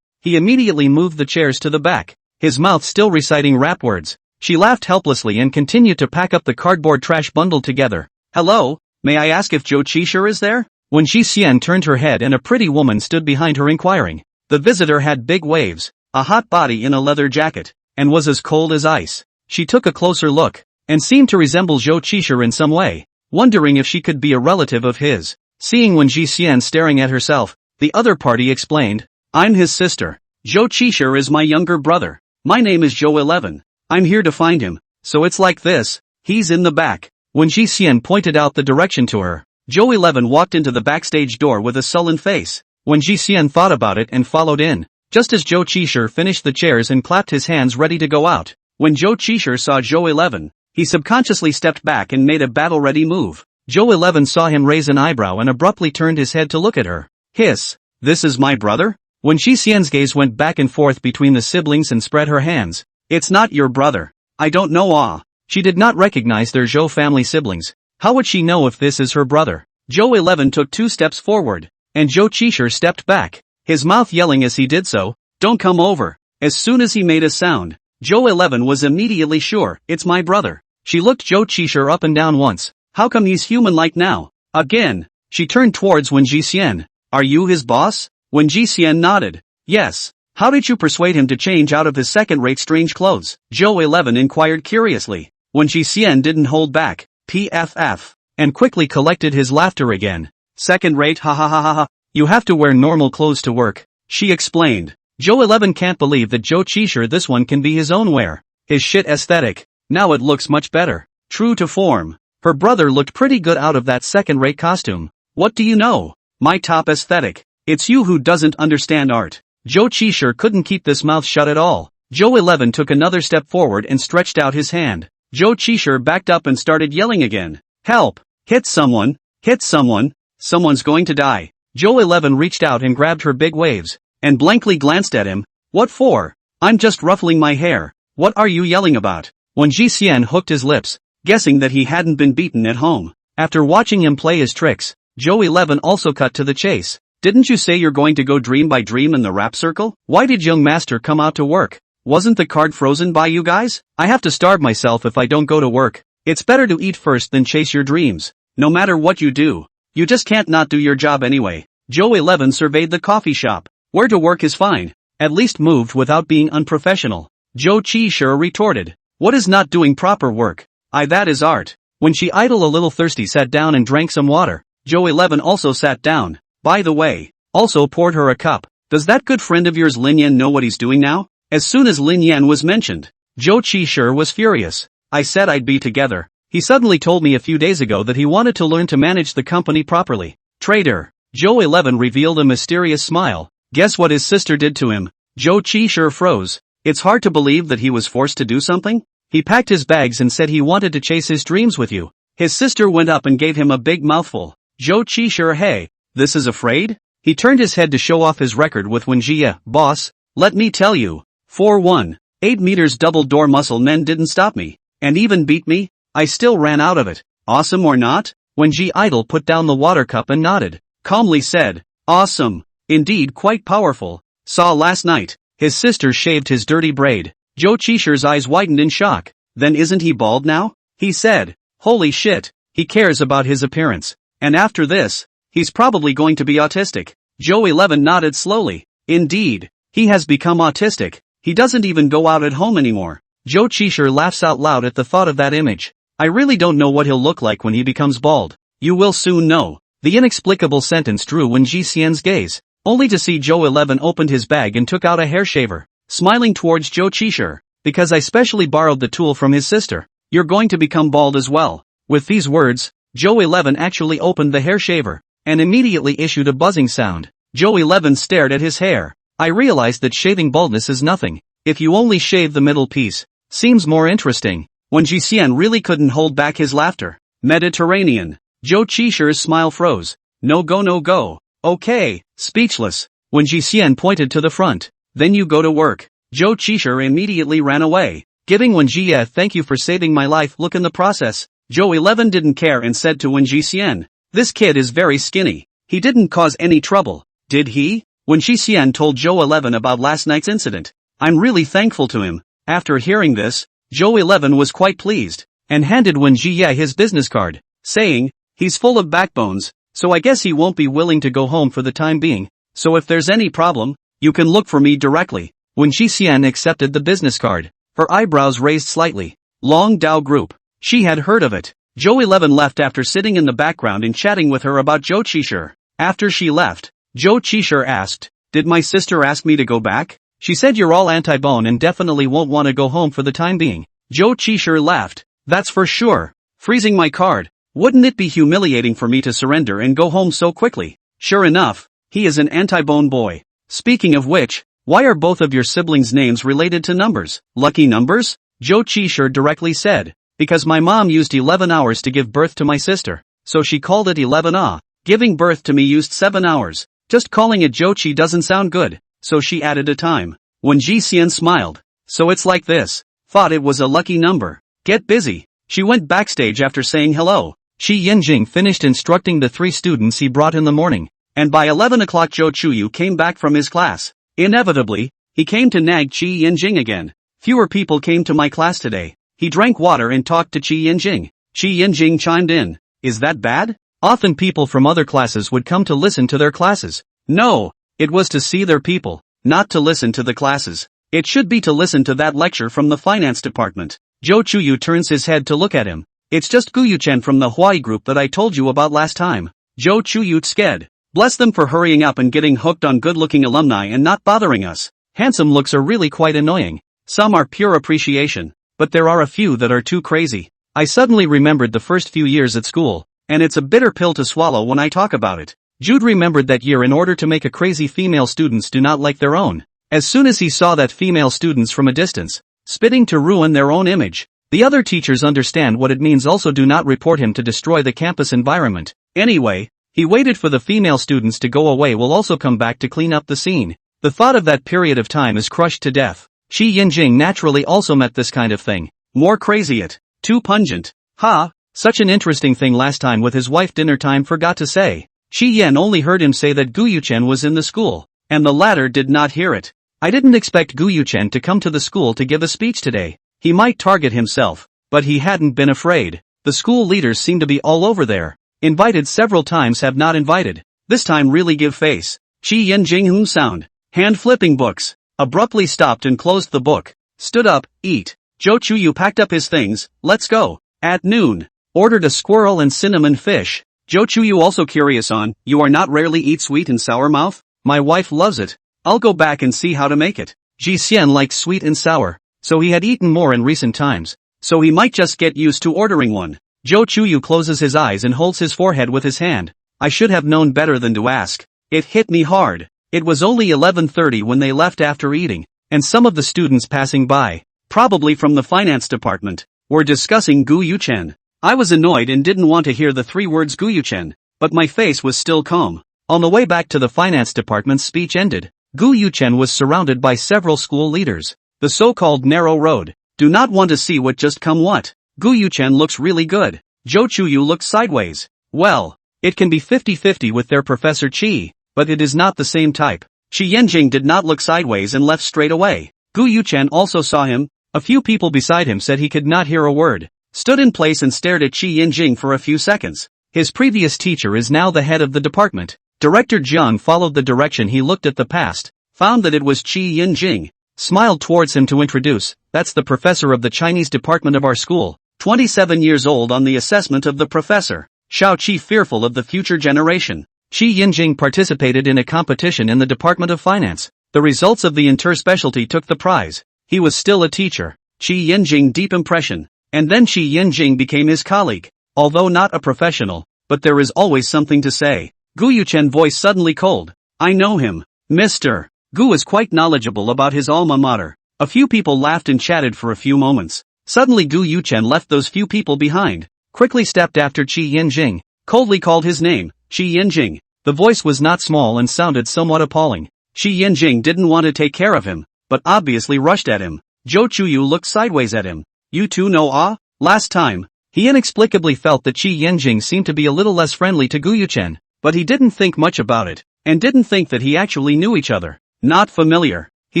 He immediately moved the chairs to the back. His mouth still reciting rap words. She laughed helplessly and continued to pack up the cardboard trash bundled together. Hello, may I ask if Zhou Qishir is there? When Ji Xian turned her head and a pretty woman stood behind her inquiring. The visitor had big waves, a hot body in a leather jacket, and was as cold as ice. She took a closer look, and seemed to resemble Zhou Qishir in some way, wondering if she could be a relative of his. Seeing when Ji Xian staring at herself, the other party explained, I'm his sister. Zhou Qishir is my younger brother. My name is Zhou 11. I'm here to find him, so it's like this, he's in the back. When Ji Xian pointed out the direction to her, Zhou 11 walked into the backstage door with a sullen face. When Ji Xian thought about it and followed in, just as Zhou Qishir finished the chairs and clapped his hands ready to go out. When Zhou Qishir saw Zhou 11, he subconsciously stepped back and made a battle-ready move. Zhou 11 saw him raise an eyebrow and abruptly turned his head to look at her. Hiss, this is my brother? When Ji Xian's gaze went back and forth between the siblings and spread her hands. It's not your brother. I don't know She did not recognize their Zhou family siblings. How would she know if this is her brother? Zhou 11 took 2 steps forward, and Zhou Qishir stepped back, his mouth yelling as he did so, don't come over. As soon as he made a sound, Zhou 11 was immediately sure, it's my brother. She looked Zhou Qishir up and down once. How come he's human-like now? Again. She turned towards Wen Jixian. Are you his boss? Wen Jixian nodded. Yes. How did you persuade him to change out of his second-rate strange clothes? Zhou 11 inquired curiously. Wen Jixian didn't hold back. PFF. And quickly collected his laughter again. Second-rate, ha ha ha ha ha. You have to wear normal clothes to work, she explained. Zhou 11 can't believe that Zhou Qishir this one can be his own wear. His shit aesthetic. Now it looks much better. True to form. Her brother looked pretty good out of that second-rate costume. What do you know? My top aesthetic. It's you who doesn't understand art. Zhou Qishir couldn't keep this mouth shut at all. Zhou 11 took another step forward and stretched out his hand. Zhou Qishir backed up and started yelling again. Help! Hit someone! Hit someone! Someone's going to die. Zhou 11 reached out and grabbed her big waves, and blankly glanced at him. What for? I'm just ruffling my hair. What are you yelling about? Wen Jixian hooked his lips, guessing that he hadn't been beaten at home. After watching him play his tricks, Zhou 11 also cut to the chase. Didn't you say you're going to go dream by dream in the rap circle? Why did young master come out to work? Wasn't the card frozen by you guys? I have to starve myself if I don't go to work. It's better to eat first than chase your dreams. No matter what you do, you just can't not do your job anyway. Zhou 11 surveyed the coffee shop. Where to work is fine. At least moved without being unprofessional. Zhou Qishir retorted. What is not doing proper work? That is art. When she idle a little thirsty sat down and drank some water. Zhou 11 also sat down. By the way, also poured her a cup. Does that good friend of yours Lin Yan know what he's doing now? As soon as Lin Yan was mentioned, Zhou Qishir was furious. I said I'd be together. He suddenly told me a few days ago that he wanted to learn to manage the company properly. Traitor. Zhou 11 revealed a mysterious smile. Guess what his sister did to him? Zhou Qishir froze. It's hard to believe that he was forced to do something? He packed his bags and said he wanted to chase his dreams with you. His sister went up and gave him a big mouthful. Zhou Qishir, hey, this is afraid? He turned his head to show off his record with Wen Jia. Boss, let me tell you. 4-1. 8 meters double door muscle men didn't stop me. And even beat me? I still ran out of it. Awesome or not? Wen Ji idle put down the water cup and nodded. Calmly said. Awesome. Indeed quite powerful. Saw last night. His sister shaved his dirty braid. Zhou Qishir's eyes widened in shock. Then isn't he bald now? He said. Holy shit. He cares about his appearance. And after this, he's probably going to be autistic. Zhou 11 nodded slowly. Indeed. He has become autistic. He doesn't even go out at home anymore. Zhou Qishir laughs out loud at the thought of that image. I really don't know what he'll look like when he becomes bald. You will soon know. The inexplicable sentence drew Wen Jixian's gaze, only to see Zhou 11 opened his bag and took out a hair shaver, smiling towards Zhou Qishir. Because I specially borrowed the tool from his sister, you're going to become bald as well. With these words, Zhou 11 actually opened the hair shaver, and immediately issued a buzzing sound. Zhou 11 stared at his hair. I realized that shaving baldness is nothing. If you only shave the middle piece, seems more interesting. Wen Jixian really couldn't hold back his laughter. Mediterranean. Zhou Qishir's smile froze. No go no go. Okay, speechless. Wen Jixian pointed to the front. Then you go to work. Zhou Qishir immediately ran away, giving Wen Jia a thank you for saving my life look in the process. Zhou 11 didn't care and said to Wen Jixian. This kid is very skinny. He didn't cause any trouble, did he? Wen Jixian told Zhou 11 about last night's incident. I'm really thankful to him. After hearing this, Zhou 11 was quite pleased, and handed Wen Jia his business card, saying, he's full of backbones, so I guess he won't be willing to go home for the time being, so if there's any problem, you can look for me directly. Wen Jixian accepted the business card, her eyebrows raised slightly. Long Dao Group. She had heard of it. Zhou 11 left after sitting in the background and chatting with her about Zhou Qishir. After she left, Zhou Qishir asked, did my sister ask me to go back? She said you're all anti-bone and definitely won't want to go home for the time being. Zhou Qishir laughed. That's for sure. Freezing my card. Wouldn't it be humiliating for me to surrender and go home so quickly? Sure enough, he is an anti-bone boy. Speaking of which, why are both of your siblings' names related to numbers? Lucky numbers? Zhou Qishir directly said. Because my mom used 11 hours to give birth to my sister, so she called it 11 ah. Giving birth to me used 7 hours. Just calling it Zhouqi doesn't sound good, so she added a time. Wen Jixian smiled. So it's like this. Thought it was a lucky number. Get busy. She went backstage after saying hello. Shi Yinjing finished instructing the 3 students he brought in the morning, and by 11 o'clock Zhou Chuyu came back from his class. Inevitably, he came to nag Shi Yinjing again. Fewer people came to my class today. He drank water and talked to Qi Yinjing. Qi Yinjing chimed in. Is that bad? Often people from other classes would come to listen to their classes. No, it was to see their people, not to listen to the classes. It should be to listen to that lecture from the finance department. Zhou Chuyu turns his head to look at him. It's just Guyuchen from the Huai group that I told you about last time. Zhou Chuyu sked. Bless them for hurrying up and getting hooked on good-looking alumni and not bothering us. Handsome looks are really quite annoying. Some are pure appreciation, but there are a few that are too crazy. I suddenly remembered the first few years at school, and it's a bitter pill to swallow when I talk about it. Jude remembered that year in order to make a crazy female students do not like their own. As soon as he saw that female students from a distance, spitting to ruin their own image, the other teachers understand what it means also do not report him to destroy the campus environment. Anyway, he waited for the female students to go away will also come back to clean up the scene. The thought of that period of time is crushed to death. Qi Yinjing naturally also met this kind of thing. More crazy it. Too pungent. Ha, such an interesting thing last time with his wife dinner time forgot to say. Shi Yan only heard him say that Gu Yuchen was in the school, and the latter did not hear it. I didn't expect Gu Yuchen to come to the school to give a speech today. He might target himself, but he hadn't been afraid. The school leaders seem to be all over there. Invited several times have not invited. This time really give face. Qi Yinjing sound. Hand flipping books. Abruptly stopped and closed the book. Stood up, eat. Zhou Chuyu packed up his things, let's go. At noon. Ordered a squirrel and cinnamon fish. Zhou Chuyu also curious on, you are not rarely eat sweet and sour mouth? My wife loves it. I'll go back and see how to make it. Ji Xian likes sweet and sour, so he had eaten more in recent times, so he might just get used to ordering one. Zhou Chuyu closes his eyes and holds his forehead with his hand. I should have known better than to ask. It hit me hard. It was only 11:30 when they left after eating, and some of the students passing by, probably from the finance department, were discussing Gu Yuchen. I was annoyed and didn't want to hear the 3 words Gu Yuchen, but my face was still calm. On the way back to the finance department's speech ended, Gu Yuchen was surrounded by several school leaders. The so-called narrow road. Do not want to see what just come what. Gu Yuchen looks really good. Zhou Chuyu looks sideways. Well, it can be 50-50 with their Professor Qi, but it is not the same type. Qi Yanjing did not look sideways and left straight away. Gu Yuchen also saw him. A few people beside him said he could not hear a word. Stood in place and stared at Qi Yinjing for a few seconds. His previous teacher is now the head of the department. Director Jiang followed the direction he looked at the past, found that it was Qi Yinjing, smiled towards him to introduce, that's the professor of the Chinese department of our school, 27 years old on the assessment of the professor. Xiao Qi fearful of the future generation. Qi Yinjing participated in a competition in the Department of Finance. The results of the inter-specialty took the prize. He was still a teacher. Qi Yinjing deep impression. And then Qi Yinjing became his colleague. Although not a professional, but there is always something to say. Gu Yuchen voice suddenly cold. I know him. Mr. Gu is quite knowledgeable about his alma mater. A few people laughed and chatted for a few moments. Suddenly Gu Yuchen left those few people behind. Quickly stepped after Qi Yinjing. Coldly called his name. Qi Yinjing. The voice was not small and sounded somewhat appalling. Qi Yinjing didn't want to take care of him, but obviously rushed at him. Zhou Chuyu looked sideways at him. You two know ah? Last time, he inexplicably felt that Qi Yinjing seemed to be a little less friendly to Gu Yuchen, but he didn't think much about it, and didn't think that he actually knew each other. Not familiar. He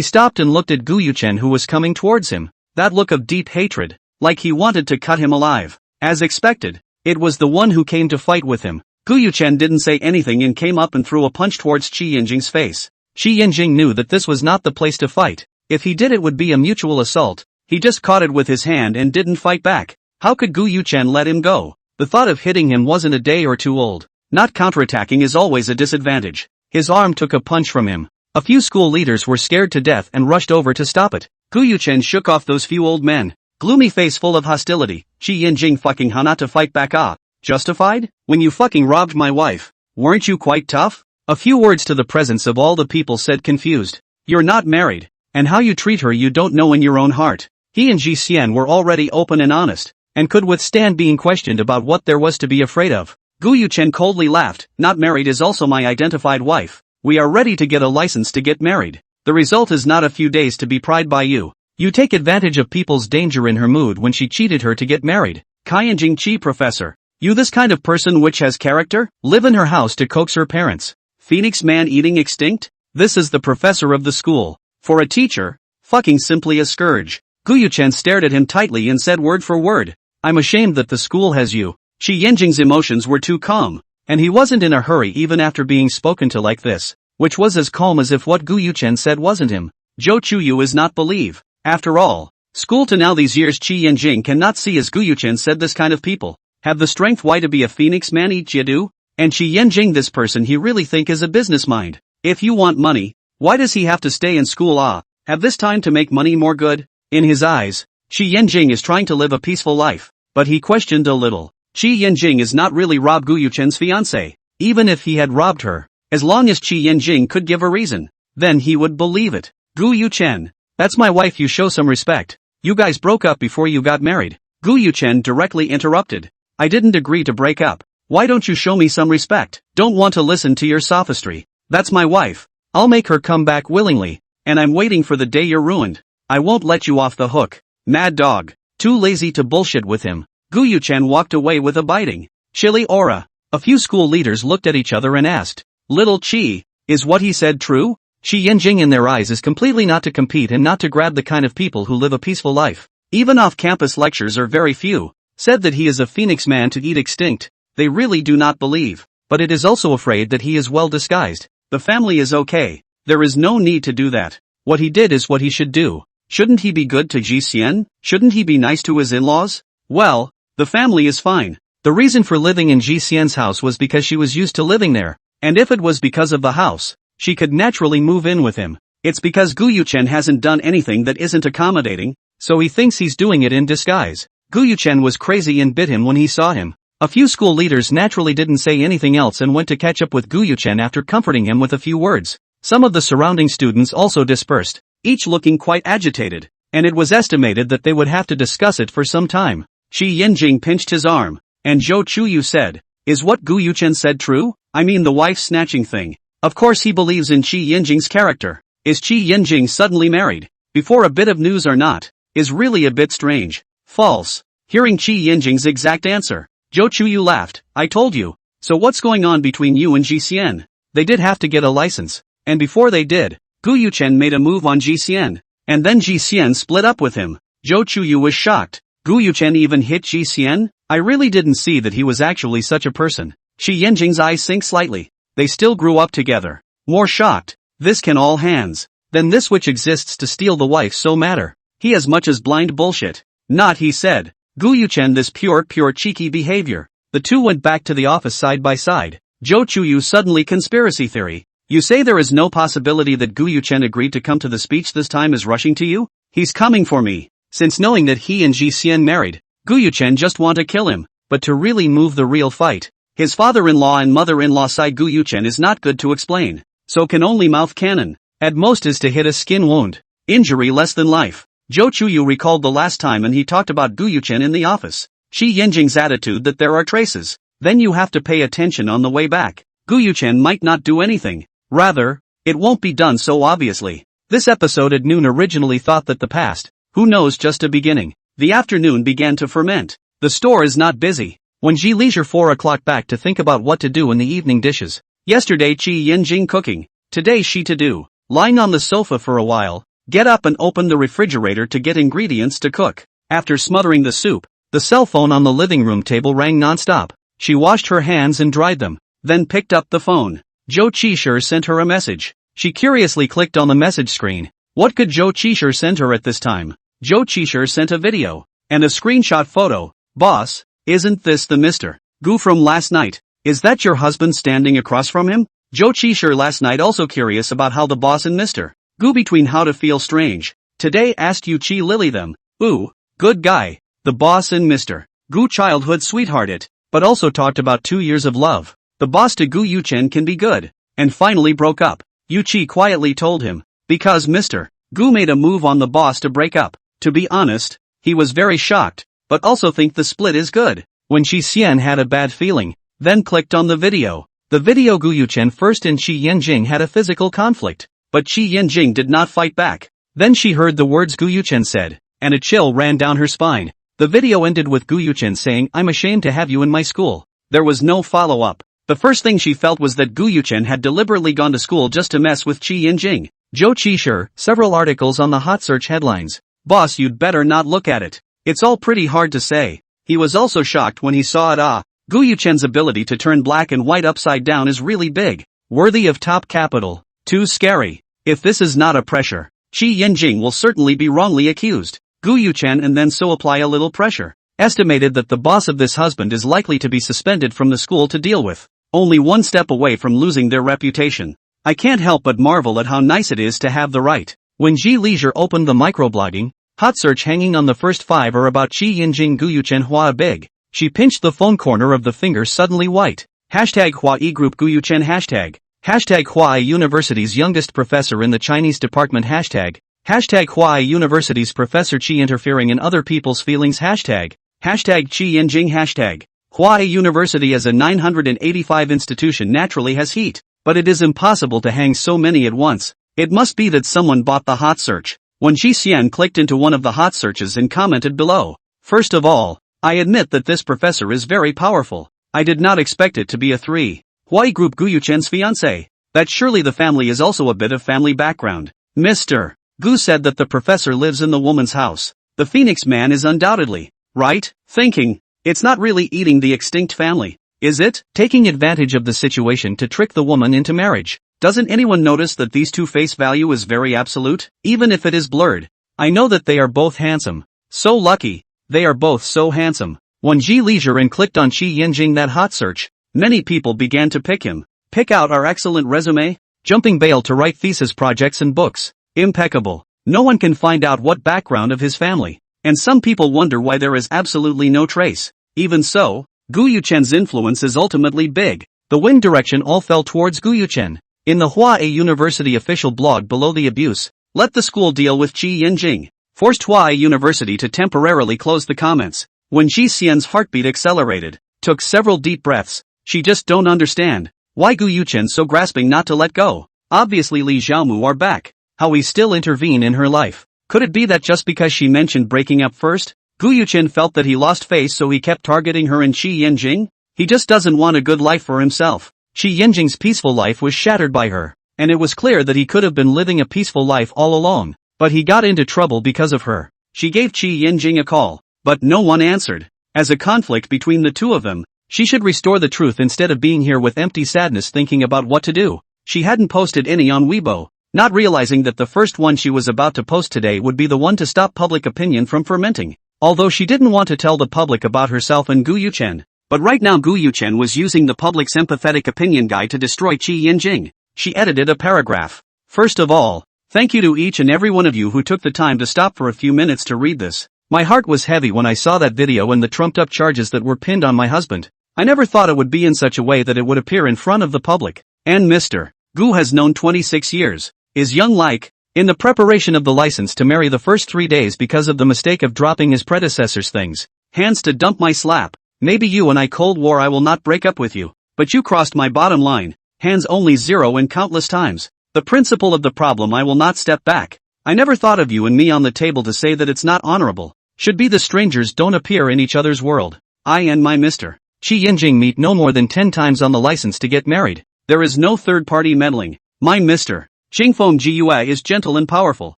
stopped and looked at Gu Yuchen who was coming towards him. That look of deep hatred, like he wanted to cut him alive. As expected, it was the one who came to fight with him. Gu Yuchen didn't say anything and came up and threw a punch towards Qi Yinjing's face. Qi Yinjing knew that this was not the place to fight. If he did it would be a mutual assault. He just caught it with his hand and didn't fight back. How could Gu Yuchen let him go? The thought of hitting him wasn't a day or two old. Not counterattacking is always a disadvantage. His arm took a punch from him. A few school leaders were scared to death and rushed over to stop it. Gu Yuchen shook off those few old men. Gloomy face full of hostility. Qi Yinjing fucking hana to fight back ah. Justified? When you fucking robbed my wife. Weren't you quite tough? A few words to the presence of all the people said confused. You're not married. And how you treat her you don't know in your own heart. He and Ji Xian were already open and honest, and could withstand being questioned about what there was to be afraid of. Gu Yuchen coldly laughed, not married is also my identified wife. We are ready to get a license to get married. The result is not a few days to be pried by you. You take advantage of people's danger in her mood when she cheated her to get married. Kaianjing Qi professor. You this kind of person which has character? Live in her house to coax her parents. Phoenix man eating extinct? This is the professor of the school. For a teacher, fucking simply a scourge. Gu Yuchen stared at him tightly and said word for word, "I'm ashamed that the school has you." Qi Yanjing's emotions were too calm, and he wasn't in a hurry even after being spoken to like this, which was as calm as if what Gu Yuchen said wasn't him. Zhou Chuyu is not believe. After all, school to now these years Qi Yanjing cannot see as Gu Yuchen said this kind of people have the strength why to be a phoenix man eat jidu? And Qi Yanjing this person he really think is a business mind. If you want money, why does he have to stay in school have this time to make money more good? In his eyes, Qi Yanjing is trying to live a peaceful life, but he questioned a little. Qi Yanjing is not really Rob Gu Yuchen's fiancée. Even if he had robbed her, as long as Qi Yanjing could give a reason, then he would believe it. Gu Yuchen, that's my wife, you show some respect. You guys broke up before you got married. Gu Yuchen directly interrupted. I didn't agree to break up. Why don't you show me some respect? Don't want to listen to your sophistry. That's my wife. I'll make her come back willingly, and I'm waiting for the day you're ruined. I won't let you off the hook. Mad dog. Too lazy to bullshit with him. Gu Yuchen walked away with a biting, chilly aura. A few school leaders looked at each other and asked, Little Qi, is what he said true? Qi Yanjing in their eyes is completely not to compete and not to grab the kind of people who live a peaceful life. Even off-campus lectures are very few. Said that he is a phoenix man to eat extinct. They really do not believe, but it is also afraid that he is well disguised. The family is okay. There is no need to do that. What he did is what he should do. Shouldn't he be good to Ji Xian? Shouldn't he be nice to his in-laws? Well, the family is fine. The reason for living in Ji Xian's house was because she was used to living there, and if it was because of the house, she could naturally move in with him. It's because Gu Yuchen hasn't done anything that isn't accommodating, so he thinks he's doing it in disguise. Gu Yuchen was crazy and bit him when he saw him. A few school leaders naturally didn't say anything else and went to catch up with Gu Yuchen after comforting him with a few words. Some of the surrounding students also dispersed, each looking quite agitated, and it was estimated that they would have to discuss it for some time. Qi Yanjing pinched his arm, and Zhou Chuyu said, Is what Gu Yuchen said true? I mean the wife snatching thing. Of course he believes in Qi Yanjing's character. Is Qi Yanjing suddenly married? Before a bit of news or not, is really a bit strange. False. Hearing Qi Yanjing's exact answer, Zhou Chuyu laughed. I told you. So what's going on between you and Ji Xian? They did have to get a license, and before they did, Gu Yuchen made a move on Ji Xian, and then Ji Xian split up with him. Zhou Chuyu was shocked. Gu Yuchen even hit Ji Xian? I really didn't see that he was actually such a person. Qi Yanjing's eyes sink slightly. They still grew up together. More shocked. This can all hands. Then this which exists to steal the wife so matter. He as much as blind bullshit. Not he said. Gu Yuchen this pure cheeky behavior. The two went back to the office side by side. Zhou Chuyu suddenly conspiracy theory. You say there is no possibility that Gu Yuchen agreed to come to the speech this time is rushing to you? He's coming for me. Since knowing that he and Ji Xian married, Gu Yuchen just want to kill him, but to really move the real fight. His father-in-law and mother-in-law side Gu Yuchen is not good to explain, so can only mouth cannon. At most is to hit a skin wound. Injury less than life. Zhou Chuyu recalled the last time and he talked about Gu Yuchen in the office. Qi Yanjing's attitude that there are traces. Then you have to pay attention on the way back. Gu Yuchen might not do anything. Rather, it won't be done so obviously. This episode at noon originally thought that the past, who knows just a beginning. The afternoon began to ferment. The store is not busy. When Ji leisure 4 o'clock back to think about what to do in the evening dishes. Yesterday Qi Yanjing cooking. Today she to do. Lying on the sofa for a while. Get up and open the refrigerator to get ingredients to cook. After smothering the soup, the cell phone on the living room table rang non-stop. She washed her hands and dried them, then picked up the phone. Zhou Qishir sent her a message. She curiously clicked on the message screen. What could Zhou Qishir send her at this time? Zhou Qishir sent a video, and a screenshot photo. Boss, isn't this the Mr. Gu from last night? Is that your husband standing across from him? Zhou Qishir last night also curious about how the boss and Mr. Gu between how to feel strange. Today asked you Qi Lily them. Ooh, good guy. The boss and Mr. Gu childhood sweetheart it, but also talked about 2 years of love. The boss to Gu Yuchen can be good, and finally broke up. Yu Qi quietly told him, because Mr. Gu made a move on the boss to break up. To be honest, he was very shocked, but also think the split is good. When Ji Xian had a bad feeling, then clicked on the video. The video Gu Yuchen first and Qi Yanjing had a physical conflict, but Qi Yanjing did not fight back. Then she heard the words Gu Yuchen said, and a chill ran down her spine. The video ended with Gu Yuchen saying, I'm ashamed to have you in my school. There was no follow-up. The first thing she felt was that Gu Yuchen had deliberately gone to school just to mess with Qi Yanjing. Zhou Qishir, several articles on the hot search headlines. Boss, you'd better not look at it. It's all pretty hard to say. He was also shocked when he saw it. Gu Yuchen's ability to turn black and white upside down is really big. Worthy of top capital. Too scary. If this is not a pressure, Qi Yinjing will certainly be wrongly accused. Gu Yuchen and then so apply a little pressure. Estimated that the boss of this husband is likely to be suspended from the school to deal with. Only one step away from losing their reputation. I can't help but marvel at how nice it is to have the right. When Ji Leisure opened the microblogging, hot search hanging on the first 5 are about Qi Yinjing Gu Yuchen Hua big. She pinched the phone corner of the finger suddenly white. Hashtag Hua E Group Gu Yuchen hashtag. Hashtag Hua University's youngest professor in the Chinese department hashtag. Hashtag Hua University's Professor Qi interfering in other people's feelings hashtag. Hashtag Qi Yinjing hashtag. Hua University as a 985 institution naturally has heat, but it is impossible to hang so many at once. It must be that someone bought the hot search. When Ji Xian clicked into one of the hot searches and commented below. First of all, I admit that this professor is very powerful. I did not expect it to be a 3. Hua Group Gu Yuchen's fiancé. That surely the family is also a bit of family background. Mr. Gu said that the professor lives in the woman's house. The Phoenix man is undoubtedly, right, thinking, it's not really eating the extinct family, is it? Taking advantage of the situation to trick the woman into marriage. Doesn't anyone notice that these two face value is very absolute, even if it is blurred? I know that they are both handsome. So lucky. They are both so handsome. When Ji Leisure and clicked on Qi Yinjing that hot search, many people began to pick him. Pick out our excellent resume? Jumping bail to write thesis projects and books. Impeccable. No one can find out what background of his family. And some people wonder why there is absolutely no trace. Even so, Gu Yuchen's influence is ultimately big. The wind direction all fell towards Gu Yuchen. In the Hua University official blog below the abuse, let the school deal with Qi Yinjing. Forced Hua University to temporarily close the comments. When Ji Xian's heartbeat accelerated, took several deep breaths. She just don't understand. Why Gu Yuchen so grasping not to let go? Obviously Li Xiaomu are back. How we still intervene in her life. Could it be that just because she mentioned breaking up first, Gu Yuchen felt that he lost face so he kept targeting her and Qi Yinjing? He just doesn't want a good life for himself. Qi Yinjing's peaceful life was shattered by her, and it was clear that he could have been living a peaceful life all along, but he got into trouble because of her. She gave Qi Yinjing a call, but no one answered. As a conflict between the two of them, she should restore the truth instead of being here with empty sadness thinking about what to do. She hadn't posted any on Weibo, not realizing that the first one she was about to post today would be the one to stop public opinion from fermenting. Although she didn't want to tell the public about herself and Gu Yuchen. But right now Gu Yuchen was using the public's empathetic opinion guide to destroy Qi Yinjing. She edited a paragraph. First of all, thank you to each and every one of you who took the time to stop for a few minutes to read this. My heart was heavy when I saw that video and the trumped-up charges that were pinned on my husband. I never thought it would be in such a way that it would appear in front of the public. And Mr. Gu has known 26 years. Is young like, in the preparation of the license to marry the first 3 days because of the mistake of dropping his predecessor's things. Hands to dump my slap. Maybe you and I Cold War I will not break up with you. But you crossed my bottom line. Hands only 0 and countless times. The principle of the problem I will not step back. I never thought of you and me on the table to say that it's not honorable. Should be the strangers don't appear in each other's world. I and my Mr. Qi Yinjing meet no more than 10 times on the license to get married. There is no third-party meddling. My Mr. Qingfeng Jiyue is gentle and powerful.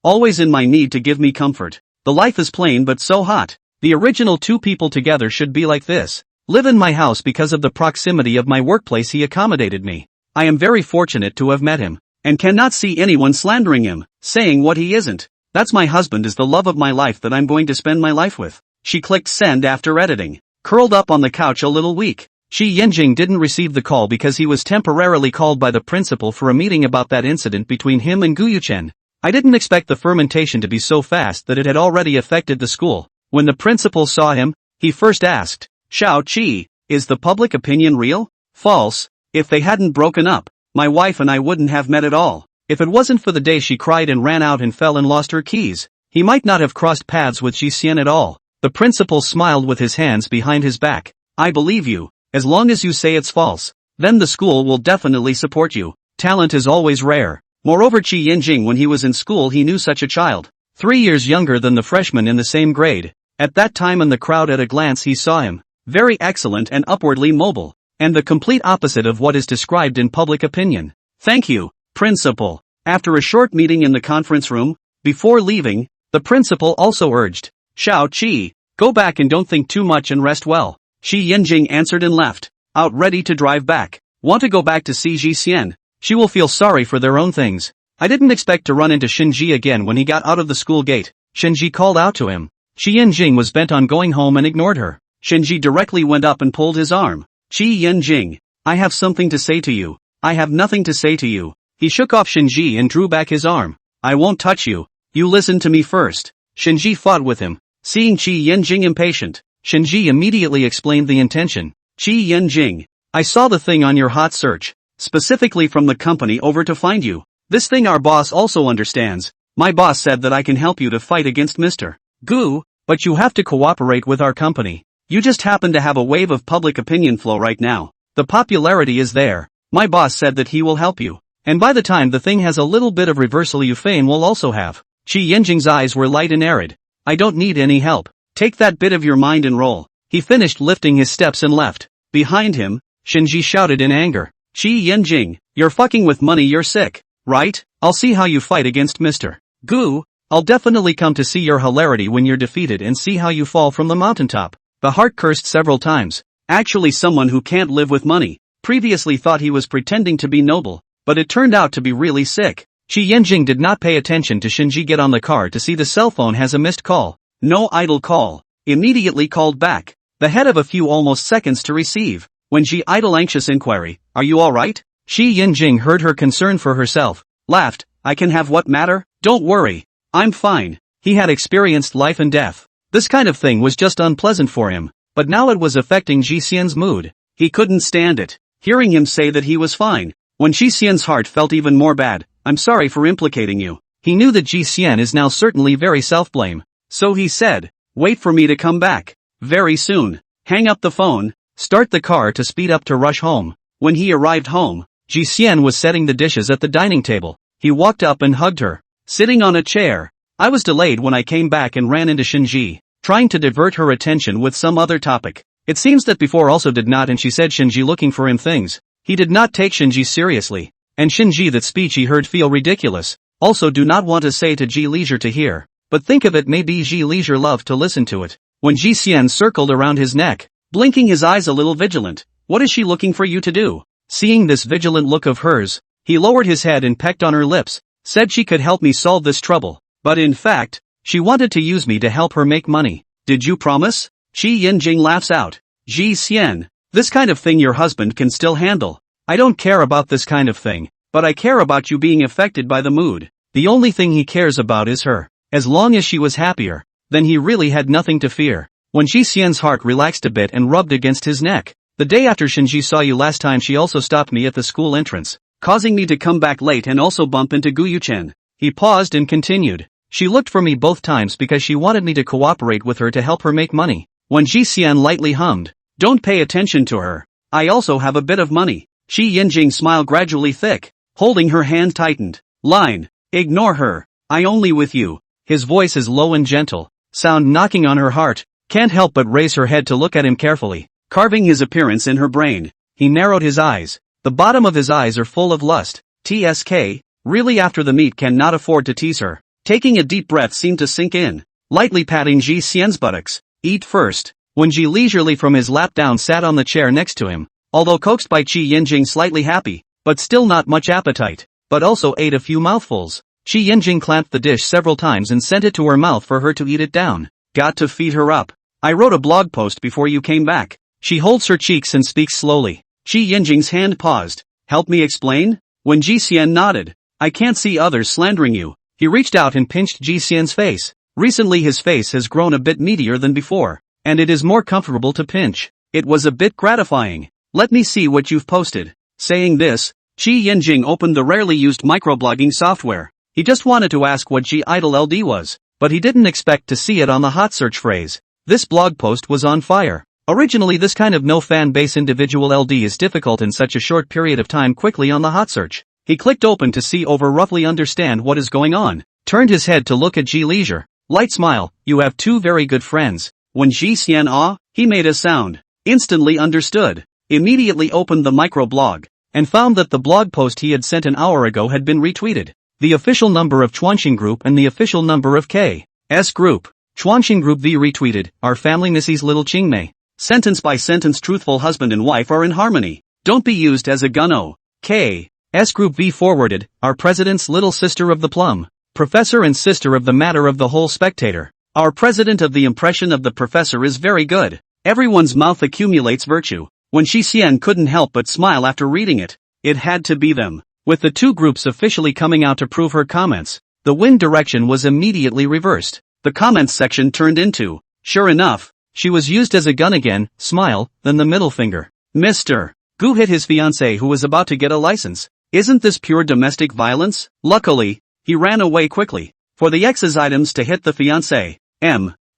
Always in my need to give me comfort. The life is plain but so hot. The original 2 people together should be like this. Live in my house because of the proximity of my workplace he accommodated me. I am very fortunate to have met him. And cannot see anyone slandering him, saying what he isn't. That's my husband is the love of my life that I'm going to spend my life with. She clicked send after editing. Curled up on the couch a little weak. Qi Yinjing didn't receive the call because he was temporarily called by the principal for a meeting about that incident between him and Gu Yuchen. I didn't expect the fermentation to be so fast that it had already affected the school. When the principal saw him, he first asked, Xiao Qi, is the public opinion real? False. If they hadn't broken up, my wife and I wouldn't have met at all. If it wasn't for the day she cried and ran out and fell and lost her keys, he might not have crossed paths with Ji Xian at all. The principal smiled with his hands behind his back. I believe you. As long as you say it's false, then the school will definitely support you. Talent is always rare. Moreover Qi Yinjing when he was in school he knew such a child. 3 years younger than the freshman in the same grade. At that time in the crowd at a glance he saw him. Very excellent and upwardly mobile. And the complete opposite of what is described in public opinion. Thank you, principal. After a short meeting in the conference room, before leaving, The principal also urged. Xiao Qi, go back and don't think too much and rest well. Shi Yanjing answered and left, out ready to drive back. Want to go back to see Ji Xian? She will feel sorry for their own things. I didn't expect to run into Shinji again when he got out of the school gate. Shinji called out to him. Shi Yanjing was bent on going home and ignored her. Shinji directly went up and pulled his arm. Shi Yanjing, I have something to say to you. I have nothing to say to you. He shook off Shinji and drew back his arm. I won't touch you. You listen to me first. Shinji fought with him. Seeing Qi Yanjing impatient, Shinji immediately explained the intention. Qi Yanjing, I saw the thing on your hot search, specifically from the company over to find you. This thing our boss also understands. My boss said that I can help you to fight against Mr. Gu, but you have to cooperate with our company. You just happen to have a wave of public opinion flow right now. The popularity is there. My boss said that he will help you. And by the time the thing has a little bit of reversal you fame will also have. Qi Yanjing's eyes were light and arid. I don't need any help. Take that bit of your mind and roll. He finished lifting his steps and left. Behind him, Shinji shouted in anger. Qi Yanjing, you're fucking with money, you're sick, right? I'll see how you fight against Mr. Gu. I'll definitely come to see your hilarity when you're defeated and see how you fall from the mountaintop. The heart cursed several times. Actually, someone who can't live with money previously thought he was pretending to be noble, but it turned out to be really sick. Qi Yanjing did not pay attention to Shinji get on the car to see the cell phone has a missed call. No idle call. Immediately called back. The head of a few almost seconds to receive. When Ji idle anxious inquiry, are you alright? Qi Yanjing heard her concern for herself, laughed, I can have what matter? Don't worry. I'm fine. He had experienced life and death. This kind of thing was just unpleasant for him, but now it was affecting Ji Xian's mood. He couldn't stand it. Hearing him say that he was fine. When Ji Xian's heart felt even more bad, I'm sorry for implicating you. He knew that Ji Xian is now certainly very self-blame. So he said, wait for me to come back. Very soon. Hang up the phone, start the car to speed up to rush home. When he arrived home, Ji Xian was setting the dishes at the dining table. He walked up and hugged her, sitting on a chair. I was delayed when I came back and ran into Shinji, trying to divert her attention with some other topic. It seems that before also did not, and she said Shinji looking for him things. He did not take Shinji seriously, and Shinji that speech he heard feel ridiculous. Also do not want to say to Ji Leisure to hear, but think of it, maybe Ji Leisure loved to listen to it. When Ji Xian circled around his neck, blinking his eyes a little vigilant, what is she looking for you to do? Seeing this vigilant look of hers, he lowered his head and pecked on her lips, said she could help me solve this trouble, but in fact, she wanted to use me to help her make money. Did you promise? Qi Yanjing laughs out. Ji Xian, this kind of thing your husband can still handle. I don't care about this kind of thing, but I care about you being affected by the mood. The only thing he cares about is her. As long as she was happier, then he really had nothing to fear. When Ji Xian's heart relaxed a bit and rubbed against his neck. The day after Shinji saw you last time, she also stopped me at the school entrance, causing me to come back late and also bump into Gu Yuchen. He paused and continued. She looked for me both times because she wanted me to cooperate with her to help her make money. When Ji Xian lightly hummed, don't pay attention to her. I also have a bit of money. Qi Yanjing's smile gradually thick, holding her hand tightened. Line. Ignore her. I only with you. His voice is low and gentle, sound knocking on her heart. Can't help but raise her head to look at him carefully, carving his appearance in her brain. He narrowed his eyes. The bottom of his eyes are full of lust. TSK, really after the meat cannot afford to tease her. Taking a deep breath seemed to sink in, lightly patting Ji Xian's buttocks. Eat first. When Ji leisurely from his lap down sat on the chair next to him, although coaxed by Qi Yanjing slightly happy, but still not much appetite, but also ate a few mouthfuls. Qi Yanjing clamped the dish several times and sent it to her mouth for her to eat it down. Got to feed her up. I wrote a blog post before you came back. She holds her cheeks and speaks slowly. Qi Yanjing's hand paused. Help me explain? When Ji Xian nodded. I can't see others slandering you. He reached out and pinched Ji Xian's face. Recently his face has grown a bit meatier than before, and it is more comfortable to pinch. It was a bit gratifying. Let me see what you've posted. Saying this, Qi Yanjing opened the rarely used microblogging software. He just wanted to ask what G idle LD was, but he didn't expect to see it on the hot search phrase. This blog post was on fire. Originally this kind of no fan base individual LD is difficult in such a short period of time quickly on the hot search. He clicked open to see over roughly understand what is going on, turned his head to look at Ji Leisure. Light smile, you have two very good friends. When Ji Xian he made a sound. Instantly understood. Immediately opened the microblog, and found that the blog post he had sent an hour ago had been retweeted. The official number of Chuanxing Group and the official number of K. S group. Chuanxing Group V retweeted, our family misses little Qingmei. Sentence by sentence truthful husband and wife are in harmony. Don't be used as a gun. K. S Group V forwarded, our president's little sister of the plum. Professor and sister of the matter of the whole spectator. Our president of the impression of the professor is very good. Everyone's mouth accumulates virtue. When Shi Xian couldn't help but smile after reading it. It had to be them. With the two groups officially coming out to prove her comments, the wind direction was immediately reversed. The comments section turned into, sure enough, she was used as a gun again, smile, then the middle finger. Mr. Gu hit his fiancée who was about to get a license. Isn't this pure domestic violence? Luckily, he ran away quickly. For the ex's items to hit the fiancé.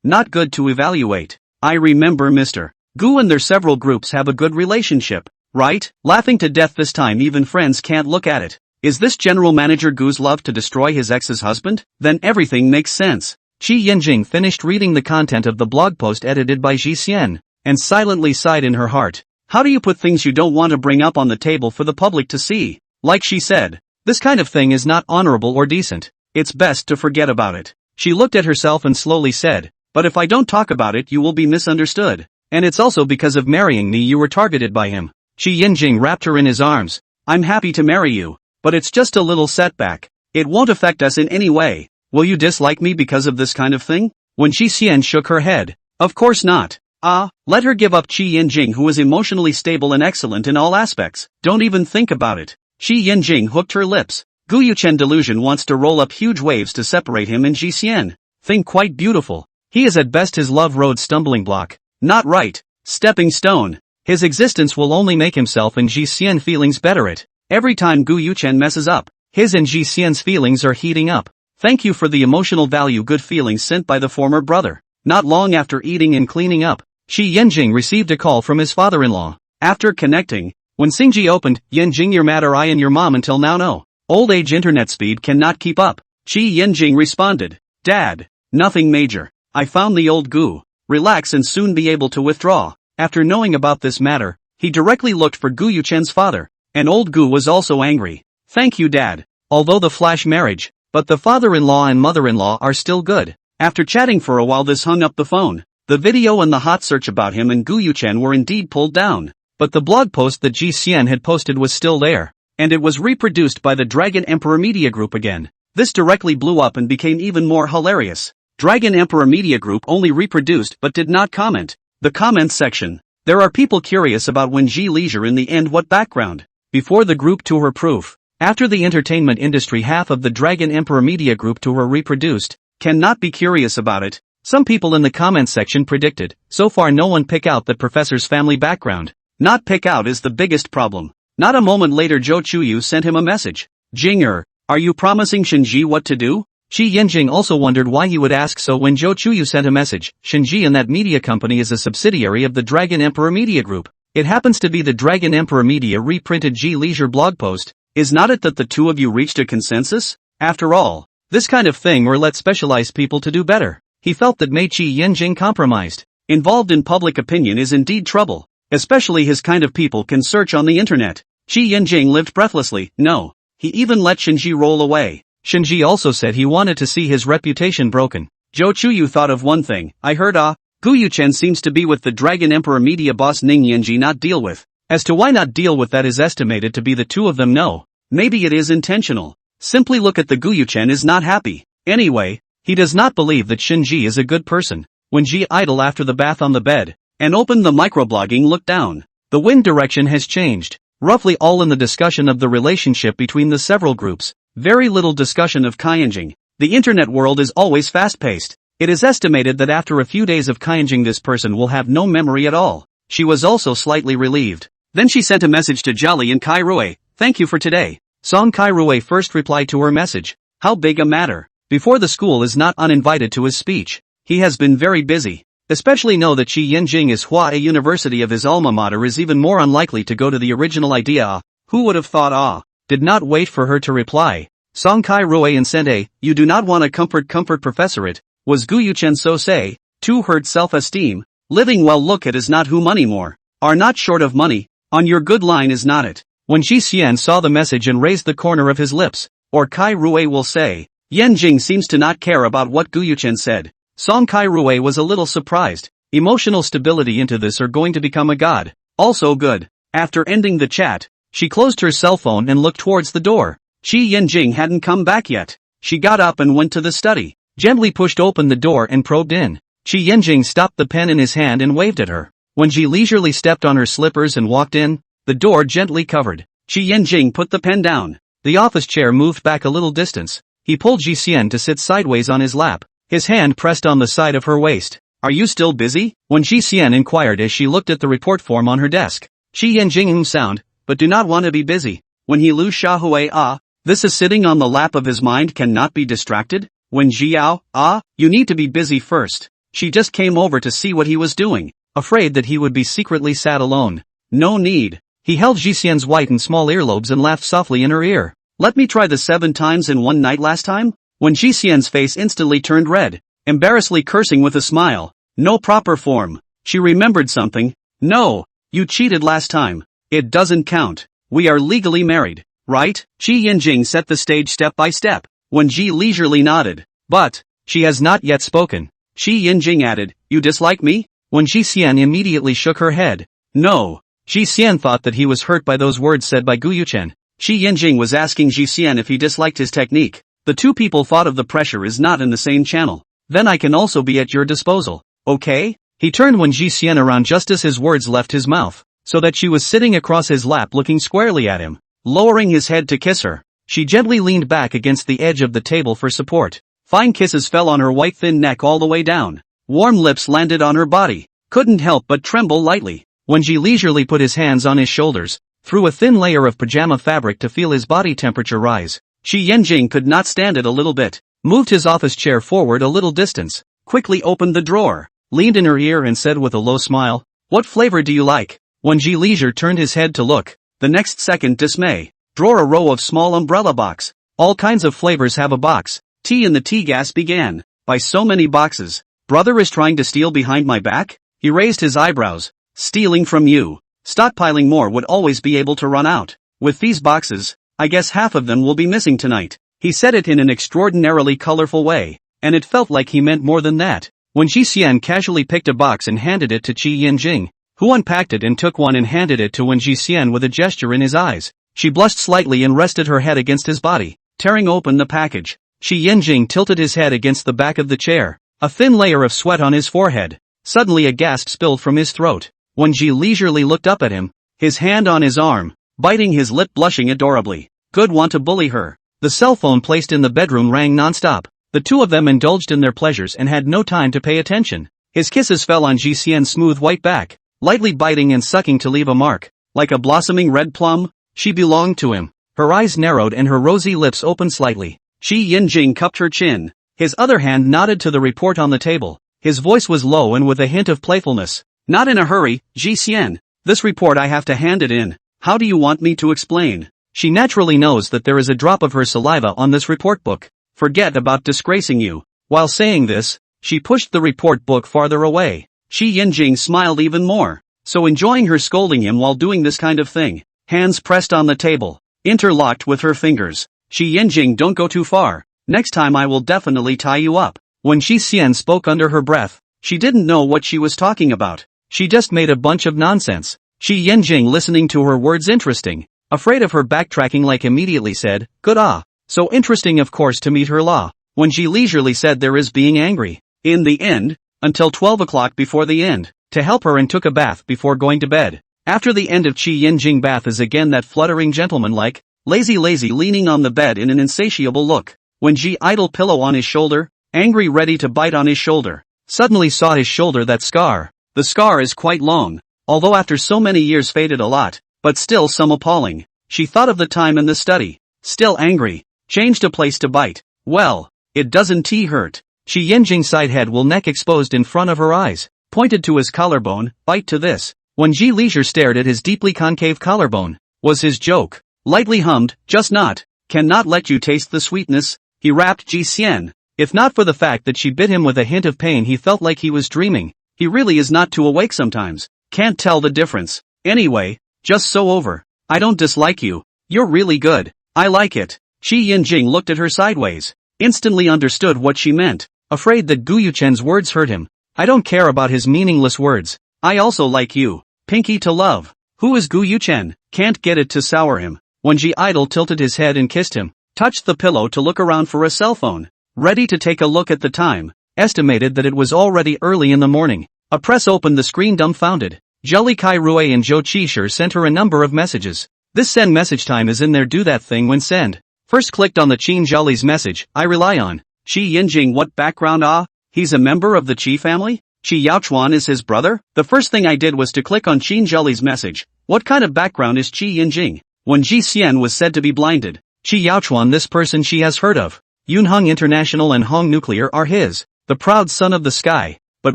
Not good to evaluate. I remember Mr. Gu and their several groups have a good relationship, right? Laughing to death this time even friends can't look at it. Is this General Manager Gu's love to destroy his ex's husband? Then everything makes sense. Qi Yanjing finished reading the content of the blog post edited by Ji Xian, and silently sighed in her heart. How do you put things you don't want to bring up on the table for the public to see? Like she said, this kind of thing is not honorable or decent. It's best to forget about it. She looked at herself and slowly said, but if I don't talk about it you will be misunderstood. And it's also because of marrying me you were targeted by him. Qi Yanjing wrapped her in his arms. I'm happy to marry you, but it's just a little setback. It won't affect us in any way. Will you dislike me because of this kind of thing? When Shi Xian shook her head. Of course not. Let her give up. Qi Yanjing who is emotionally stable and excellent in all aspects. Don't even think about it. Qi Yanjing hooked her lips. Gu Yuchen delusion wants to roll up huge waves to separate him and Ji Xian. Think quite beautiful. He is at best his love road stumbling block. Not right. Stepping stone. His existence will only make himself and Ji Xian feelings better it. Every time Gu Yuchen messes up, his and Ji Xian's feelings are heating up. Thank you for the emotional value good feelings sent by the former brother. Not long after eating and cleaning up, Shi Yanjing received a call from his father-in-law. After connecting, when Xingji opened, Yanjing you're mad or I and your mom until now no. Old age internet speed cannot keep up. Qi Yanjing responded. Dad. Nothing major. I found the old Gu. Relax and soon be able to withdraw. After knowing about this matter, he directly looked for Gu Yuchen's father. And old Gu was also angry. Thank you Dad. Although the flash marriage, but the father-in-law and mother-in-law are still good. After chatting for a while this hung up the phone. The video and the hot search about him and Gu Yuchen were indeed pulled down. But the blog post that Ji Xian had posted was still there. And it was reproduced by the Dragon Emperor Media Group again. This directly blew up and became even more hilarious. Dragon Emperor Media Group only reproduced but did not comment. The comments section. There are people curious about when Ji Leisure in the end what background. Before the group tour proof. After the entertainment industry half of the Dragon Emperor Media Group tour reproduced. Cannot be curious about it. Some people in the comments section predicted. So far no one pick out that professor's family background. Not pick out is the biggest problem. Not a moment later Zhou Chuyu sent him a message. Jinger, are you promising Shinji what to do? Qi Yanjing also wondered why he would ask so when Zhou Chuyu sent a message. Shinji and that media company is a subsidiary of the Dragon Emperor Media Group. It happens to be the Dragon Emperor Media reprinted Ji Leisure blog post. Is not it that the two of you reached a consensus? After all, this kind of thing or let specialized people to do better. He felt that Mei Qi Yanjing compromised. Involved in public opinion is indeed trouble. Especially his kind of people can search on the internet. Qi Yanjing lived breathlessly. No. He even let Shinji roll away. Shinji also said he wanted to see his reputation broken. Zhou Chuyu thought of one thing. I heard Gu Yuchen seems to be with the Dragon Emperor Media boss Ning Yanji not deal with. As to why not deal with that is estimated to be the two of them no. Maybe it is intentional. Simply look at the Gu Yuchen is not happy. Anyway, he does not believe that Shinji is a good person. When Ji idle after the bath on the bed, and opened the microblogging look down. The wind direction has changed. Roughly all in the discussion of the relationship between the several groups. Very little discussion of Kaienjing. The internet world is always fast-paced. It is estimated that after a few days of Kaienjing this person will have no memory at all. She was also slightly relieved. Then she sent a message to Jolly and Kai Rui. Thank you for today. Song Kai Rui first replied to her message. How big a matter. Before the school is not uninvited to his speech. He has been very busy. Especially know that Qi Yanjing is Hua a university of his alma mater is even more unlikely to go to the original idea. Who would have thought Did not wait for her to reply. Song Kai Rui and sent a, you do not want a comfort professorate. Was Gu Yuchen so say, too hurt self-esteem. Living well look at is not who money more. Are not short of money. On your good line is not it. When Ji Xian saw the message and raised the corner of his lips. Or Kai Rui will say, Jing seems to not care about what Guyuchen said. Song Kai-rui was a little surprised. Emotional stability into this are going to become a god. Also good. After ending the chat, she closed her cell phone and looked towards the door. Jing hadn't come back yet. She got up and went to the study, gently pushed open the door and probed in. Jing stopped the pen in his hand and waved at her. When she leisurely stepped on her slippers and walked in, the door gently covered. Jing put the pen down. The office chair moved back a little distance. He pulled Ji-hsian to sit sideways on his lap, his hand pressed on the side of her waist. Are you still busy? When Ji-hsian inquired as she looked at the report form on her desk. Jing sound, but do not want to be busy. When he Lu Shahui this is sitting on the lap of his mind cannot be distracted? When Jiao, you need to be busy first. She just came over to see what he was doing, afraid that he would be secretly sad alone. No need. He held Ji-hsian's white and small earlobes and laughed softly in her ear. Let me try the 7 times in one night last time? When Ji-hsian's face instantly turned red, embarrassedly cursing with a smile. No proper form. She remembered something. No, you cheated last time. It doesn't count. We are legally married, right? Jing set the stage step by step. When Ji leisurely nodded. But, she has not yet spoken. Jing added, you dislike me? When Ji-hsian immediately shook her head. No. Ji-hsian thought that he was hurt by those words said by Guyuchen. Jing was asking Ji-hsian if he disliked his technique. The two people thought of the pressure is not in the same channel. Then I can also be at your disposal. Okay? He turned when Ji-hsian around just as his words left his mouth, so that she was sitting across his lap looking squarely at him. Lowering his head to kiss her, she gently leaned back against the edge of the table for support. Fine kisses fell on her white thin neck all the way down. Warm lips landed on her body. Couldn't help but tremble lightly. When Ji leisurely put his hands on his shoulders, through a thin layer of pajama fabric to feel his body temperature rise, Jing could not stand it a little bit, moved his office chair forward a little distance, quickly opened the drawer, leaned in her ear and said with a low smile, what flavor do you like? When Ji leisure turned his head to look, the next second dismay. Drawer a row of small umbrella box. All kinds of flavors have a box. Tea in the tea gas began. By so many boxes. Brother is trying to steal behind my back? He raised his eyebrows. Stealing from you. Stockpiling more would always be able to run out. With these boxes, I guess half of them will be missing tonight. He said it in an extraordinarily colorful way, and it felt like he meant more than that. When Ji-hsian casually picked a box and handed it to Jing, who unpacked it and took one and handed it to Wen Ji-hsian with a gesture in his eyes. She blushed slightly and rested her head against his body, tearing open the package. Jing tilted his head against the back of the chair, a thin layer of sweat on his forehead. Suddenly a gasp spilled from his throat. When Ji leisurely looked up at him, his hand on his arm, biting his lip blushing adorably. Good want to bully her. The cell phone placed in the bedroom rang non-stop. The two of them indulged in their pleasures and had no time to pay attention. His kisses fell on Ji-hsian's smooth white back, lightly biting and sucking to leave a mark. Like a blossoming red plum, she belonged to him. Her eyes narrowed and her rosy lips opened slightly. Jing cupped her chin. His other hand nodded to the report on the table. His voice was low and with a hint of playfulness. Not in a hurry, Ji-hsian. This report I have to hand it in. How do you want me to explain? She naturally knows that there is a drop of her saliva on this report book. Forget about disgracing you. While saying this, she pushed the report book farther away. Jing smiled even more, so enjoying her scolding him while doing this kind of thing. Hands pressed on the table, interlocked with her fingers. Jing, don't go too far. Next time I will definitely tie you up. When Ji-hsian spoke under her breath, she didn't know what she was talking about. She just made a bunch of nonsense. Jing listening to her words interesting, afraid of her backtracking like immediately said, good so interesting of course to meet her law. When Ji leisurely said there is being angry. In the end, until 12 o'clock before the end, to help her and took a bath before going to bed. After the end of Jing bath is again that fluttering gentleman-like, lazy leaning on the bed in an insatiable look. When Ji idle pillow on his shoulder, angry ready to bite on his shoulder, suddenly saw his shoulder that scar. The scar is quite long, although after so many years faded a lot, but still some appalling. She thought of the time in the study, still angry, changed a place to bite. Well, it doesn't hurt. Jing side head will neck exposed in front of her eyes, pointed to his collarbone, bite to this. When Ji leisure stared at his deeply concave collarbone, was his joke. Lightly hummed, just not, cannot let you taste the sweetness, he rapped Ji-hsian. If not for the fact that she bit him with a hint of pain he felt like he was dreaming. He really is not too awake sometimes. Can't tell the difference. Anyway, just so over. I don't dislike you. You're really good. I like it. Jing looked at her sideways. instantly understood what she meant, afraid that Gu Yuchen's words hurt him. I don't care about his meaningless words. I also like you. Pinky to love. Who is Gu Yuchen? Can't get it to sour him. When Ji Idol tilted his head and kissed him, touched the pillow to look around for a cell phone. Ready to take a look at the time. Estimated that it was already early in the morning. A press opened the screen dumbfounded. Jelly Kai Rui and Zhou Qishir sent her a number of messages. This send message time is in there, do that thing when send. First clicked on the Qin Zhali's message, I rely on. Qi Yinjing, what background? He's a member of the Qi family? Qi Yaochuan is his brother? The first thing I did was to click on Qin Zhali's message. What kind of background is Qi Yinjing? When Ji Xian was said to be blinded. Qi Yaochuan, this person she has heard of. Yunheng International and Hong Nuclear are his. The proud son of the sky. But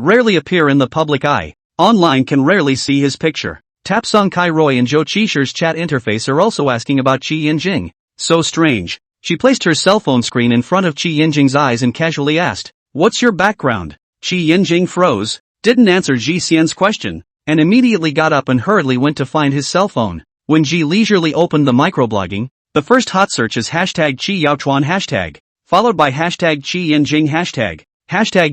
rarely appear in the public eye. Online can rarely see his picture. Tapsong Kai Roy and Zhou Qishir's chat interface are also asking about Qi Yinjing. So strange. She placed her cell phone screen in front of Qi Yinjing's eyes and casually asked, "What's your background?" Qi Yinjing froze, didn't answer Ji Xian's question, and immediately got up and hurriedly went to find his cell phone. When Ji leisurely opened the microblogging, the first hot search is hashtag Qi Yaochuan hashtag, followed by hashtag Qi Yinjing hashtag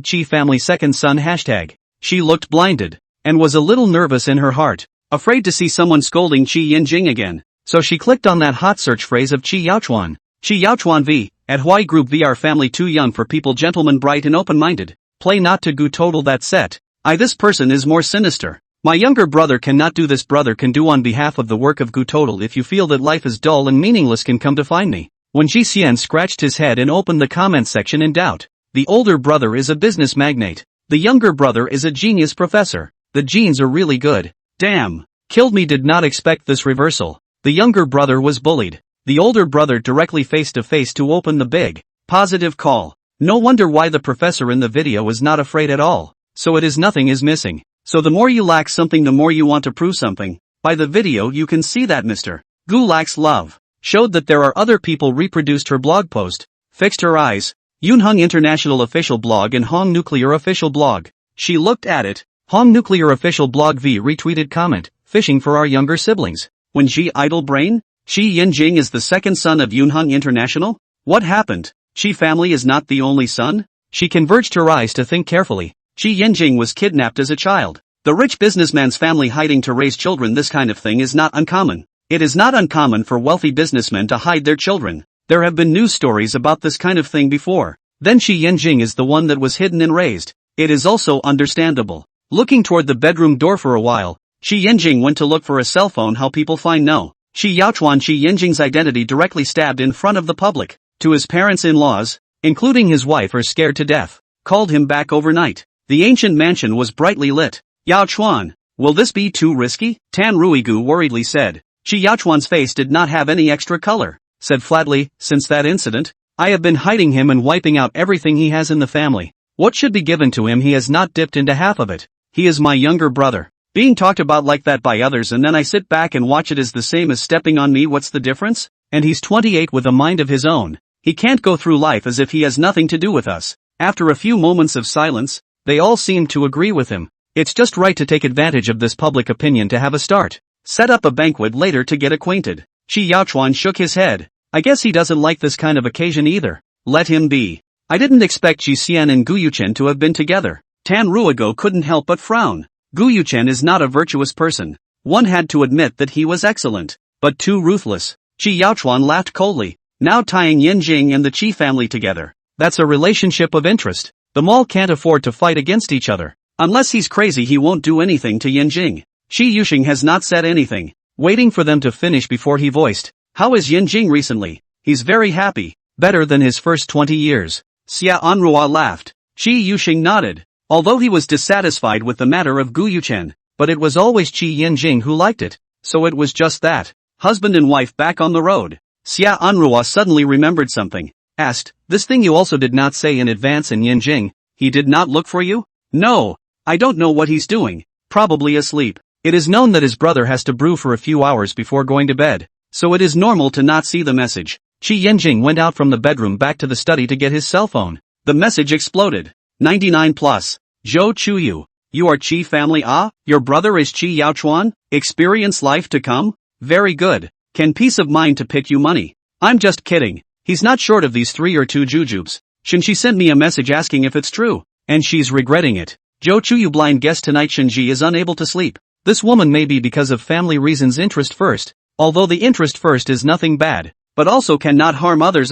Qi family second son hashtag. She looked blinded, and was a little nervous in her heart, afraid to see someone scolding Qi Yinjing again, so she clicked on that hot search phrase of Qi Yaochuan. Qi Yaochuan v. At Huai Group VR family too young for people, gentleman bright and open-minded. Play not to Gu total that set. This person is more sinister. My younger brother cannot do this, brother can do on behalf of the work of Gu total. If you feel that life is dull and meaningless, can come to find me. When Ji Xian scratched his head and opened the comment section in doubt. The older brother is a business magnate. The younger brother is a genius professor. The genes are really good. Damn. Killed me, did not expect this reversal. The younger brother was bullied. The older brother directly face to face to open the big, positive call. No wonder why the professor in the video is not afraid at all. So it is nothing is missing. So the more you lack something, the more you want to prove something. By the video you can see that Mr. Gu lacks love. Showed that there are other people, reproduced her blog post. Fixed her eyes. Yunheng International official blog and Hong Nuclear official blog. She looked at it. Hong Nuclear official blog v retweeted comment, fishing for our younger siblings. When Ji Idol brain? Qi Yinjing is the second son of Yunheng International? What happened? Qi family is not the only son? She converged her eyes to think carefully. Qi Yinjing was kidnapped as a child. The rich businessman's family hiding to raise children. This kind of thing is not uncommon. It is not uncommon for wealthy businessmen to hide their children. There have been news stories about this kind of thing before. Then Qi Yinjing is the one that was hidden and raised. It is also understandable. Looking toward the bedroom door for a while, Qi Yinjing went to look for a cell phone. How people find no. Qi Yaochuan, Qi Yinjing's identity directly stabbed in front of the public. To his parents-in-laws, including his wife, are scared to death. Called him back overnight. The ancient mansion was brightly lit. Yaochuan, will this be too risky? Tan Ruigu worriedly said. Qi Yaochuan's face did not have any extra color. Said flatly, since that incident, I have been hiding him and wiping out everything he has in the family. What should be given to him, he has not dipped into half of it. He is my younger brother. Being talked about like that by others and then I sit back and watch it is the same as stepping on me. What's the difference? And he's 28 with a mind of his own. He can't go through life as if he has nothing to do with us. After a few moments of silence, they all seemed to agree with him. It's just right to take advantage of this public opinion to have a start. Set up a banquet later to get acquainted. Qi Yaochuan shook his head. I guess he doesn't like this kind of occasion either. Let him be. I didn't expect Ji Xian and Gu Yuchen to have been together. Tan Ruigo couldn't help but frown. Gu Yuchen is not a virtuous person. One had to admit that he was excellent, but too ruthless. Qi Yaochuan laughed coldly. Now tying Yinjing and the Qi family together. That's a relationship of interest. The mall can't afford to fight against each other. Unless he's crazy, he won't do anything to Yinjing. Qi Yushing has not said anything. Waiting for them to finish before he voiced. How is Yinjing recently? He's very happy. Better than his first 20 years. Xia Anrua laughed. Qi Yushing nodded. Although he was dissatisfied with the matter of Gu Yuchen, but it was always Qi Yinjing who liked it. So it was just that. Husband and wife back on the road. Xia Anrua suddenly remembered something. Asked, this thing you also did not say in advance. And Yinjing, he did not look for you? No. I don't know what he's doing. Probably asleep. It is known that his brother has to brew for a few hours before going to bed. So it is normal to not see the message. Qi Yinjing went out from the bedroom back to the study to get his cell phone. The message exploded. 99 plus. Zhou Chuyu. You are Qi family. Your brother is Qi Yaochuan? Experience life to come? Very good. Can peace of mind to pick you money. I'm just kidding. He's not short of these 3 or 2 jujubes. Shinji sent me a message asking if it's true, and she's regretting it. Jo Chuyu blind guess tonight Shinji is unable to sleep. This woman may be because of family reasons interest first, although the interest first is nothing bad, but also cannot harm others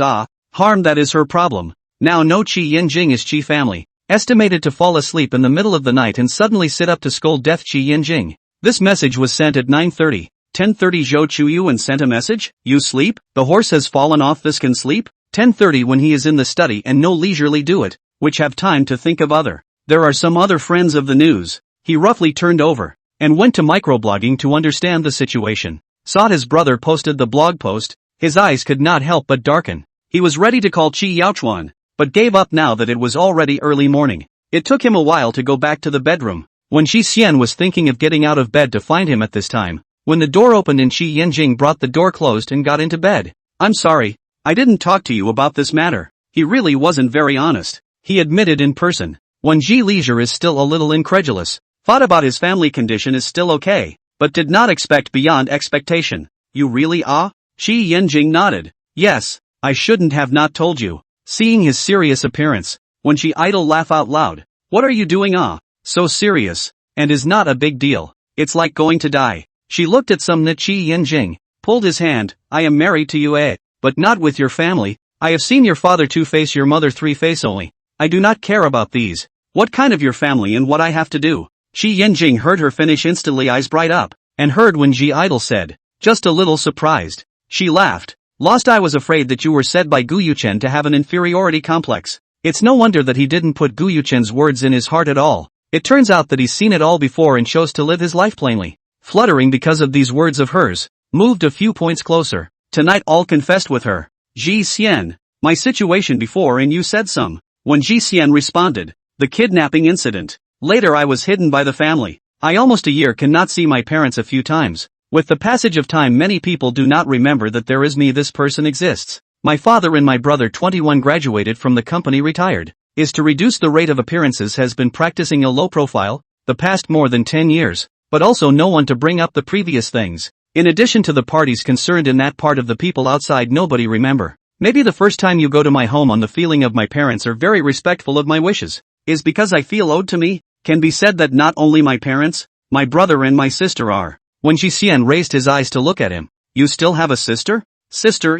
harm that is her problem. Now no Chi Yinjing is Chi family, estimated to fall asleep in the middle of the night and suddenly sit up to scold death Chi Yinjing. This message was sent at 9:30. 10:30 Zhou Chuyu and sent a message, you sleep, the horse has fallen off this can sleep. 10:30 when he is in the study and no leisurely do it, which have time to think of other. There are some other friends of the news. He roughly turned over, and went to microblogging to understand the situation. Saw his brother posted the blog post, his eyes could not help but darken. He was ready to call Chi Yaochuan, but gave up now that it was already early morning. It took him a while to go back to the bedroom. When Shi Xian was thinking of getting out of bed to find him at this time, when the door opened and Shi Yanjing brought the door closed and got into bed. I'm sorry, I didn't talk to you about this matter. He really wasn't very honest, he admitted in person. When Ji Leisure is still a little incredulous, thought about his family condition is still okay, but did not expect beyond expectation. You really are? Shi Yanjing nodded. Yes, I shouldn't have not told you. Seeing his serious appearance, when she idle laugh out loud. What are you doing so serious, and is not a big deal. It's like going to die. She looked at some Chi Yanjing, pulled his hand. I am married to you but not with your family. I have seen your father 2 face your mother 3 face only. I do not care about these. What kind of your family and what I have to do? Shi Yanjing heard her finish instantly eyes bright up, and heard when Ji Idol said, just a little surprised. She laughed. Lost I was afraid that you were said by Gu Yuchen to have an inferiority complex. It's no wonder that he didn't put Gu Yuchen's words in his heart at all. It turns out that he's seen it all before and chose to live his life plainly. Fluttering because of these words of hers, moved a few points closer. Tonight all confessed with her. Ji Xian, my situation before and you said some. When Ji Xian responded, the kidnapping incident. Later I was hidden by the family. I almost a year cannot see my parents a few times. With the passage of time many people do not remember that there is me this person exists. My father and my brother 21 graduated from the company retired. Is to reduce the rate of appearances has been practicing a low profile, the past more than 10 years, but also no one to bring up the previous things. In addition to the parties concerned in that part of the people outside nobody remember. Maybe the first time you go to my home on the feeling of my parents are very respectful of my wishes, is because I feel owed to me, can be said that not only my parents, my brother and my sister are. When Ji Xian raised his eyes to look at him, you still have a sister? Sister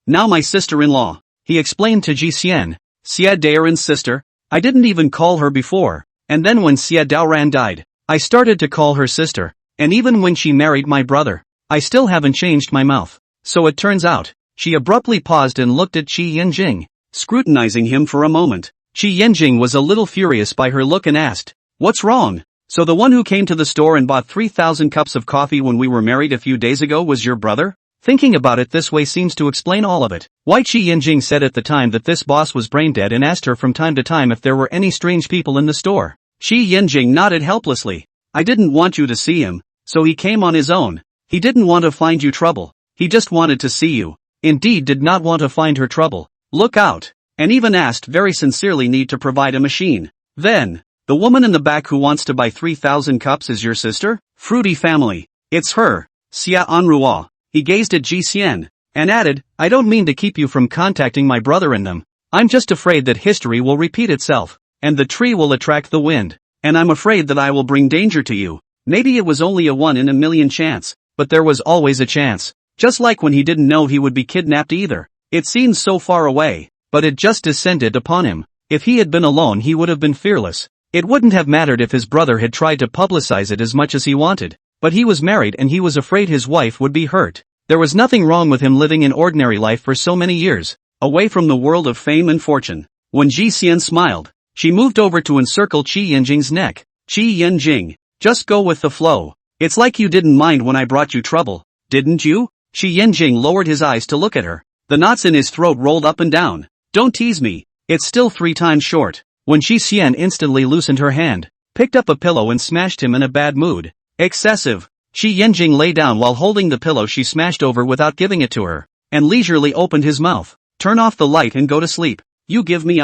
now my sister-in-law, he explained to Ji Xian. Xia Daoran's sister, I didn't even call her before, and then when Xia Daoran died, I started to call her sister, and even when she married my brother, I still haven't changed my mouth. So it turns out, she abruptly paused and looked at Qi Yanjing, scrutinizing him for a moment. Qi Yanjing was a little furious by her look and asked, what's wrong? So the one who came to the store and bought 3,000 cups of coffee when we were married a few days ago was your brother? Thinking about it this way seems to explain all of it. Why Qi Yanjing said at the time that this boss was brain dead and asked her from time to time if there were any strange people in the store. Qi Yanjing nodded helplessly. I didn't want you to see him, so he came on his own. He didn't want to find you trouble. He just wanted to see you. Indeed did not want to find her trouble. Look out. And even asked very sincerely need to provide a machine. Then, the woman in the back who wants to buy 3,000 cups is your sister? Fruity family. It's her. Xia Anrua. He gazed at Ji Xian, and added, I don't mean to keep you from contacting my brother and them. I'm just afraid that history will repeat itself, and the tree will attract the wind, and I'm afraid that I will bring danger to you. Maybe it was only a 1 in a million chance, but there was always a chance. Just like when he didn't know he would be kidnapped either. It seemed so far away, but it just descended upon him. If he had been alone he would have been fearless. It wouldn't have mattered if his brother had tried to publicize it as much as he wanted. But he was married and he was afraid his wife would be hurt. There was nothing wrong with him living an ordinary life for so many years, away from the world of fame and fortune. When Ji Xian smiled, she moved over to encircle Qi Yanjing's neck. Qi Yanjing, just go with the flow. It's like you didn't mind when I brought you trouble, didn't you? Qi Yanjing lowered his eyes to look at her. The knots in his throat rolled up and down. Don't tease me, it's still 3 times short. When Qi Xian instantly loosened her hand, picked up a pillow and smashed him in a bad mood. Excessive. Qi Yanjing lay down while holding the pillow she smashed over without giving it to her, and leisurely opened his mouth. Turn off the light and go to sleep. You give me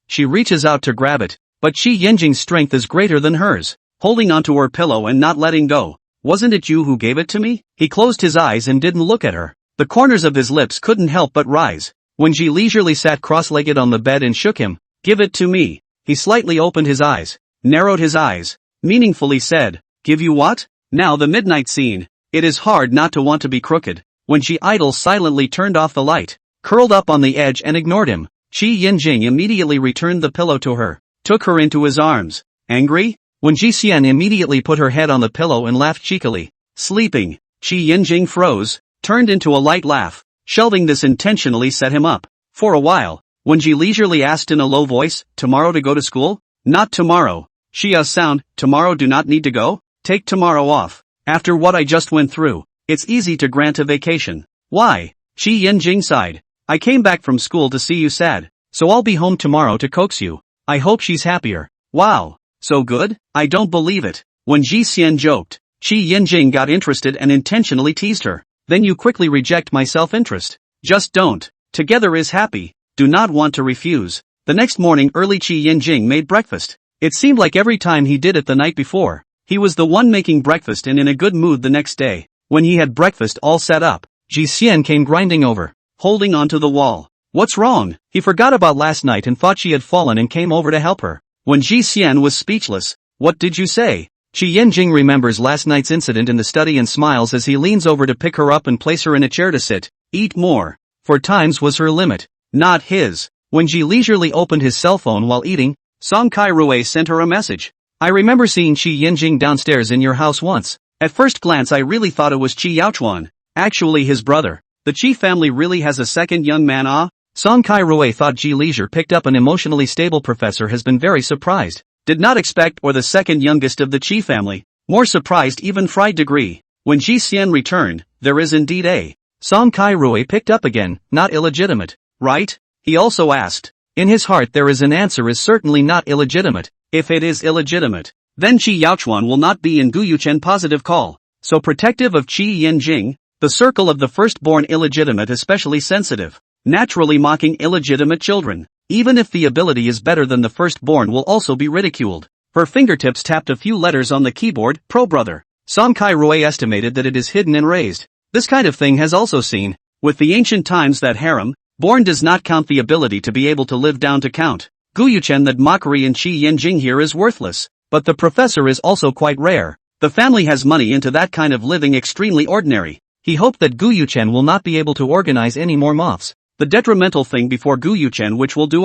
She reaches out to grab it, but Qi Yanjing's strength is greater than hers, holding onto her pillow and not letting go. Wasn't it you who gave it to me? He closed his eyes and didn't look at her. The corners of his lips couldn't help but rise. Wenji leisurely sat cross-legged on the bed and shook him. Give it to me. He slightly opened his eyes, narrowed his eyes, meaningfully said, give you what? Now the midnight scene. It is hard not to want to be crooked. Wenji idol silently turned off the light, curled up on the edge and ignored him. Qi Yinjing immediately returned the pillow to her, took her into his arms. Angry? Wenji Xian immediately put her head on the pillow and laughed cheekily. Sleeping. Qi Yinjing froze, turned into a light laugh. Shelving this intentionally set him up. For a while, Wenji leisurely asked in a low voice, tomorrow to go to school? Not tomorrow. Xia's sound, tomorrow do not need to go? Take tomorrow off. After what I just went through, it's easy to grant a vacation. Why? Qi Yinjing sighed. I came back from school to see you sad, so I'll be home tomorrow to coax you. I hope she's happier. Wow. So good? I don't believe it. When Ji Xian joked, Qi Yinjing got interested and intentionally teased her. Then you quickly reject my self-interest. Just don't. Together is happy. Do not want to refuse. The next morning early Qi Yinjing made breakfast. It seemed like every time he did it the night before, he was the one making breakfast and in a good mood the next day. When he had breakfast all set up, Ji Xian came grinding over, holding onto the wall. What's wrong? He forgot about last night and thought she had fallen and came over to help her. When Ji Xian was speechless, what did you say? Qi Yinjing remembers last night's incident in the study and smiles as he leans over to pick her up and place her in a chair to sit. Eat more. For times was her limit, not his. When Ji leisurely opened his cell phone while eating, Song Kai-rui sent her a message. I remember seeing Qi Yinjing downstairs in your house once. At first glance I really thought it was Qi Yaochuan. Actually his brother. The Qi family really has a second young man ah? Song Kai-rui thought Ji Leisure picked up an emotionally stable professor has been very surprised. Did not expect or the second youngest of the Qi family. More surprised even fried degree. When Ji Xian returned, there is indeed a. Song Kai-rui picked up again, not illegitimate, right? He also asked. In his heart there is an answer is certainly not illegitimate. If it is illegitimate, then Qi Yaochuan will not be in Guyuchen positive call. So protective of Qi Yinjing, the circle of the firstborn illegitimate especially sensitive, naturally mocking illegitimate children. Even if the ability is better than the firstborn will also be ridiculed. Her fingertips tapped a few letters on the keyboard, pro brother. Song Kai-rui estimated that it is hidden and raised. This kind of thing has also seen, with the ancient times that harem, born does not count the ability to be able to live down to count. Guyuchen that mockery in Qi Yinjing here is worthless, but the professor is also quite rare. The family has money into that kind of living extremely ordinary. He hoped that Guyuchen will not be able to organize any more moths. The detrimental thing before Guyuchen which will do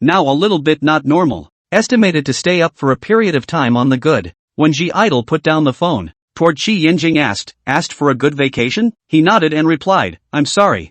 now a little bit not normal. Estimated to stay up for a period of time on the good. When Ji Idol put down the phone, toward Qi Yinjing asked for a good vacation? He nodded and replied, I'm sorry.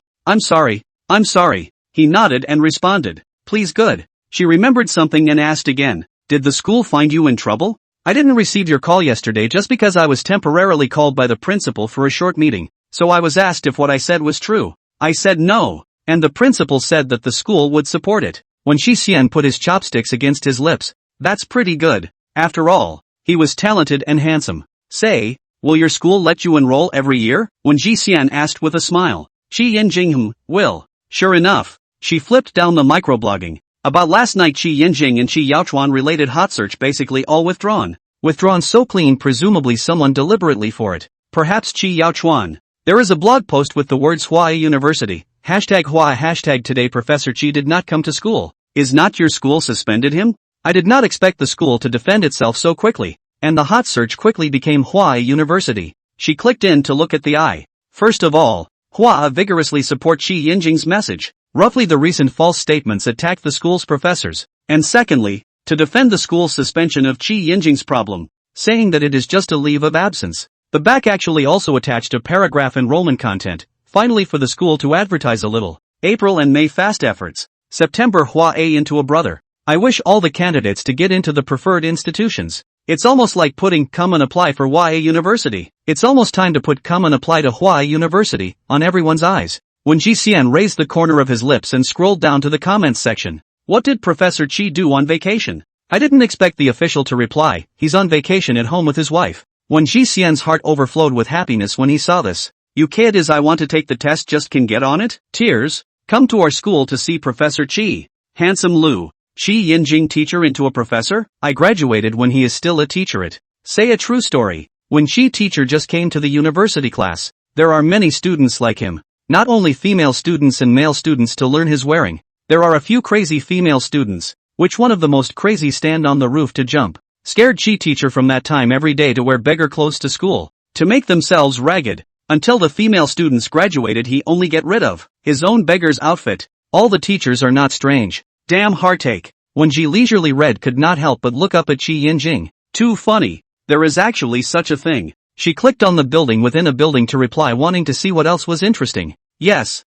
He nodded and responded, please good. She remembered something and asked again, did the school find you in trouble? I didn't receive your call yesterday just because I was temporarily called by the principal for a short meeting, so I was asked if what I said was true. I said no. And the principal said that the school would support it. When Shi Xian put his chopsticks against his lips, that's pretty good. After all, he was talented and handsome. Say, will your school let you enroll every year? When Ji Xian asked with a smile. Qi Yinjing will. Sure enough. She flipped down the microblogging. About last night Qi Yinjing and Qi Yaochuan related hot search basically all withdrawn. Withdrawn so clean presumably someone deliberately for it. Perhaps Qi Yaochuan. There is a blog post with the words Hua University. #Hua #today Professor Qi did not come to school. Is not your school suspended him? I did not expect the school to defend itself so quickly. And the hot search quickly became Hua University. She clicked in to look at the eye. First of all, Hua vigorously support Qi Yinjing's message. Roughly the recent false statements attacked the school's professors. And secondly, to defend the school's suspension of Qi Yinjing's problem, saying that it is just a leave of absence. The back actually also attached a paragraph enrollment content. Finally for the school to advertise a little. April and May fast efforts. September Hua A into a brother. I wish all the candidates to get into the preferred institutions. It's almost like putting come and apply for Hua A University. It's almost time to put come and apply to Hua A University on everyone's eyes. When Ji Xian raised the corner of his lips and scrolled down to the comments section. What did Professor Qi do on vacation? I didn't expect the official to reply. He's on vacation at home with his wife. When Ji Xian's heart overflowed with happiness when he saw this. You kid is I want to take the test just can get on it? Tears? Come to our school to see Professor Qi. Handsome Lu. Qi Yinjing teacher into a professor? I graduated when he is still a teacher it. Say a true story. When Qi teacher just came to the university class. There are many students like him. Not only female students and male students to learn his wearing, there are a few crazy female students. Which one of the most crazy stand on the roof to jump? Scared Chi teacher from that time every day to wear beggar clothes to school, to make themselves ragged. Until the female students graduated he only get rid of his own beggar's outfit. All the teachers are not strange. Damn heartache. When Ji leisurely read could not help but look up at Qi Yinjing. Too funny. There is actually such a thing. She clicked on the building within a building to reply wanting to see what else was interesting. Yes.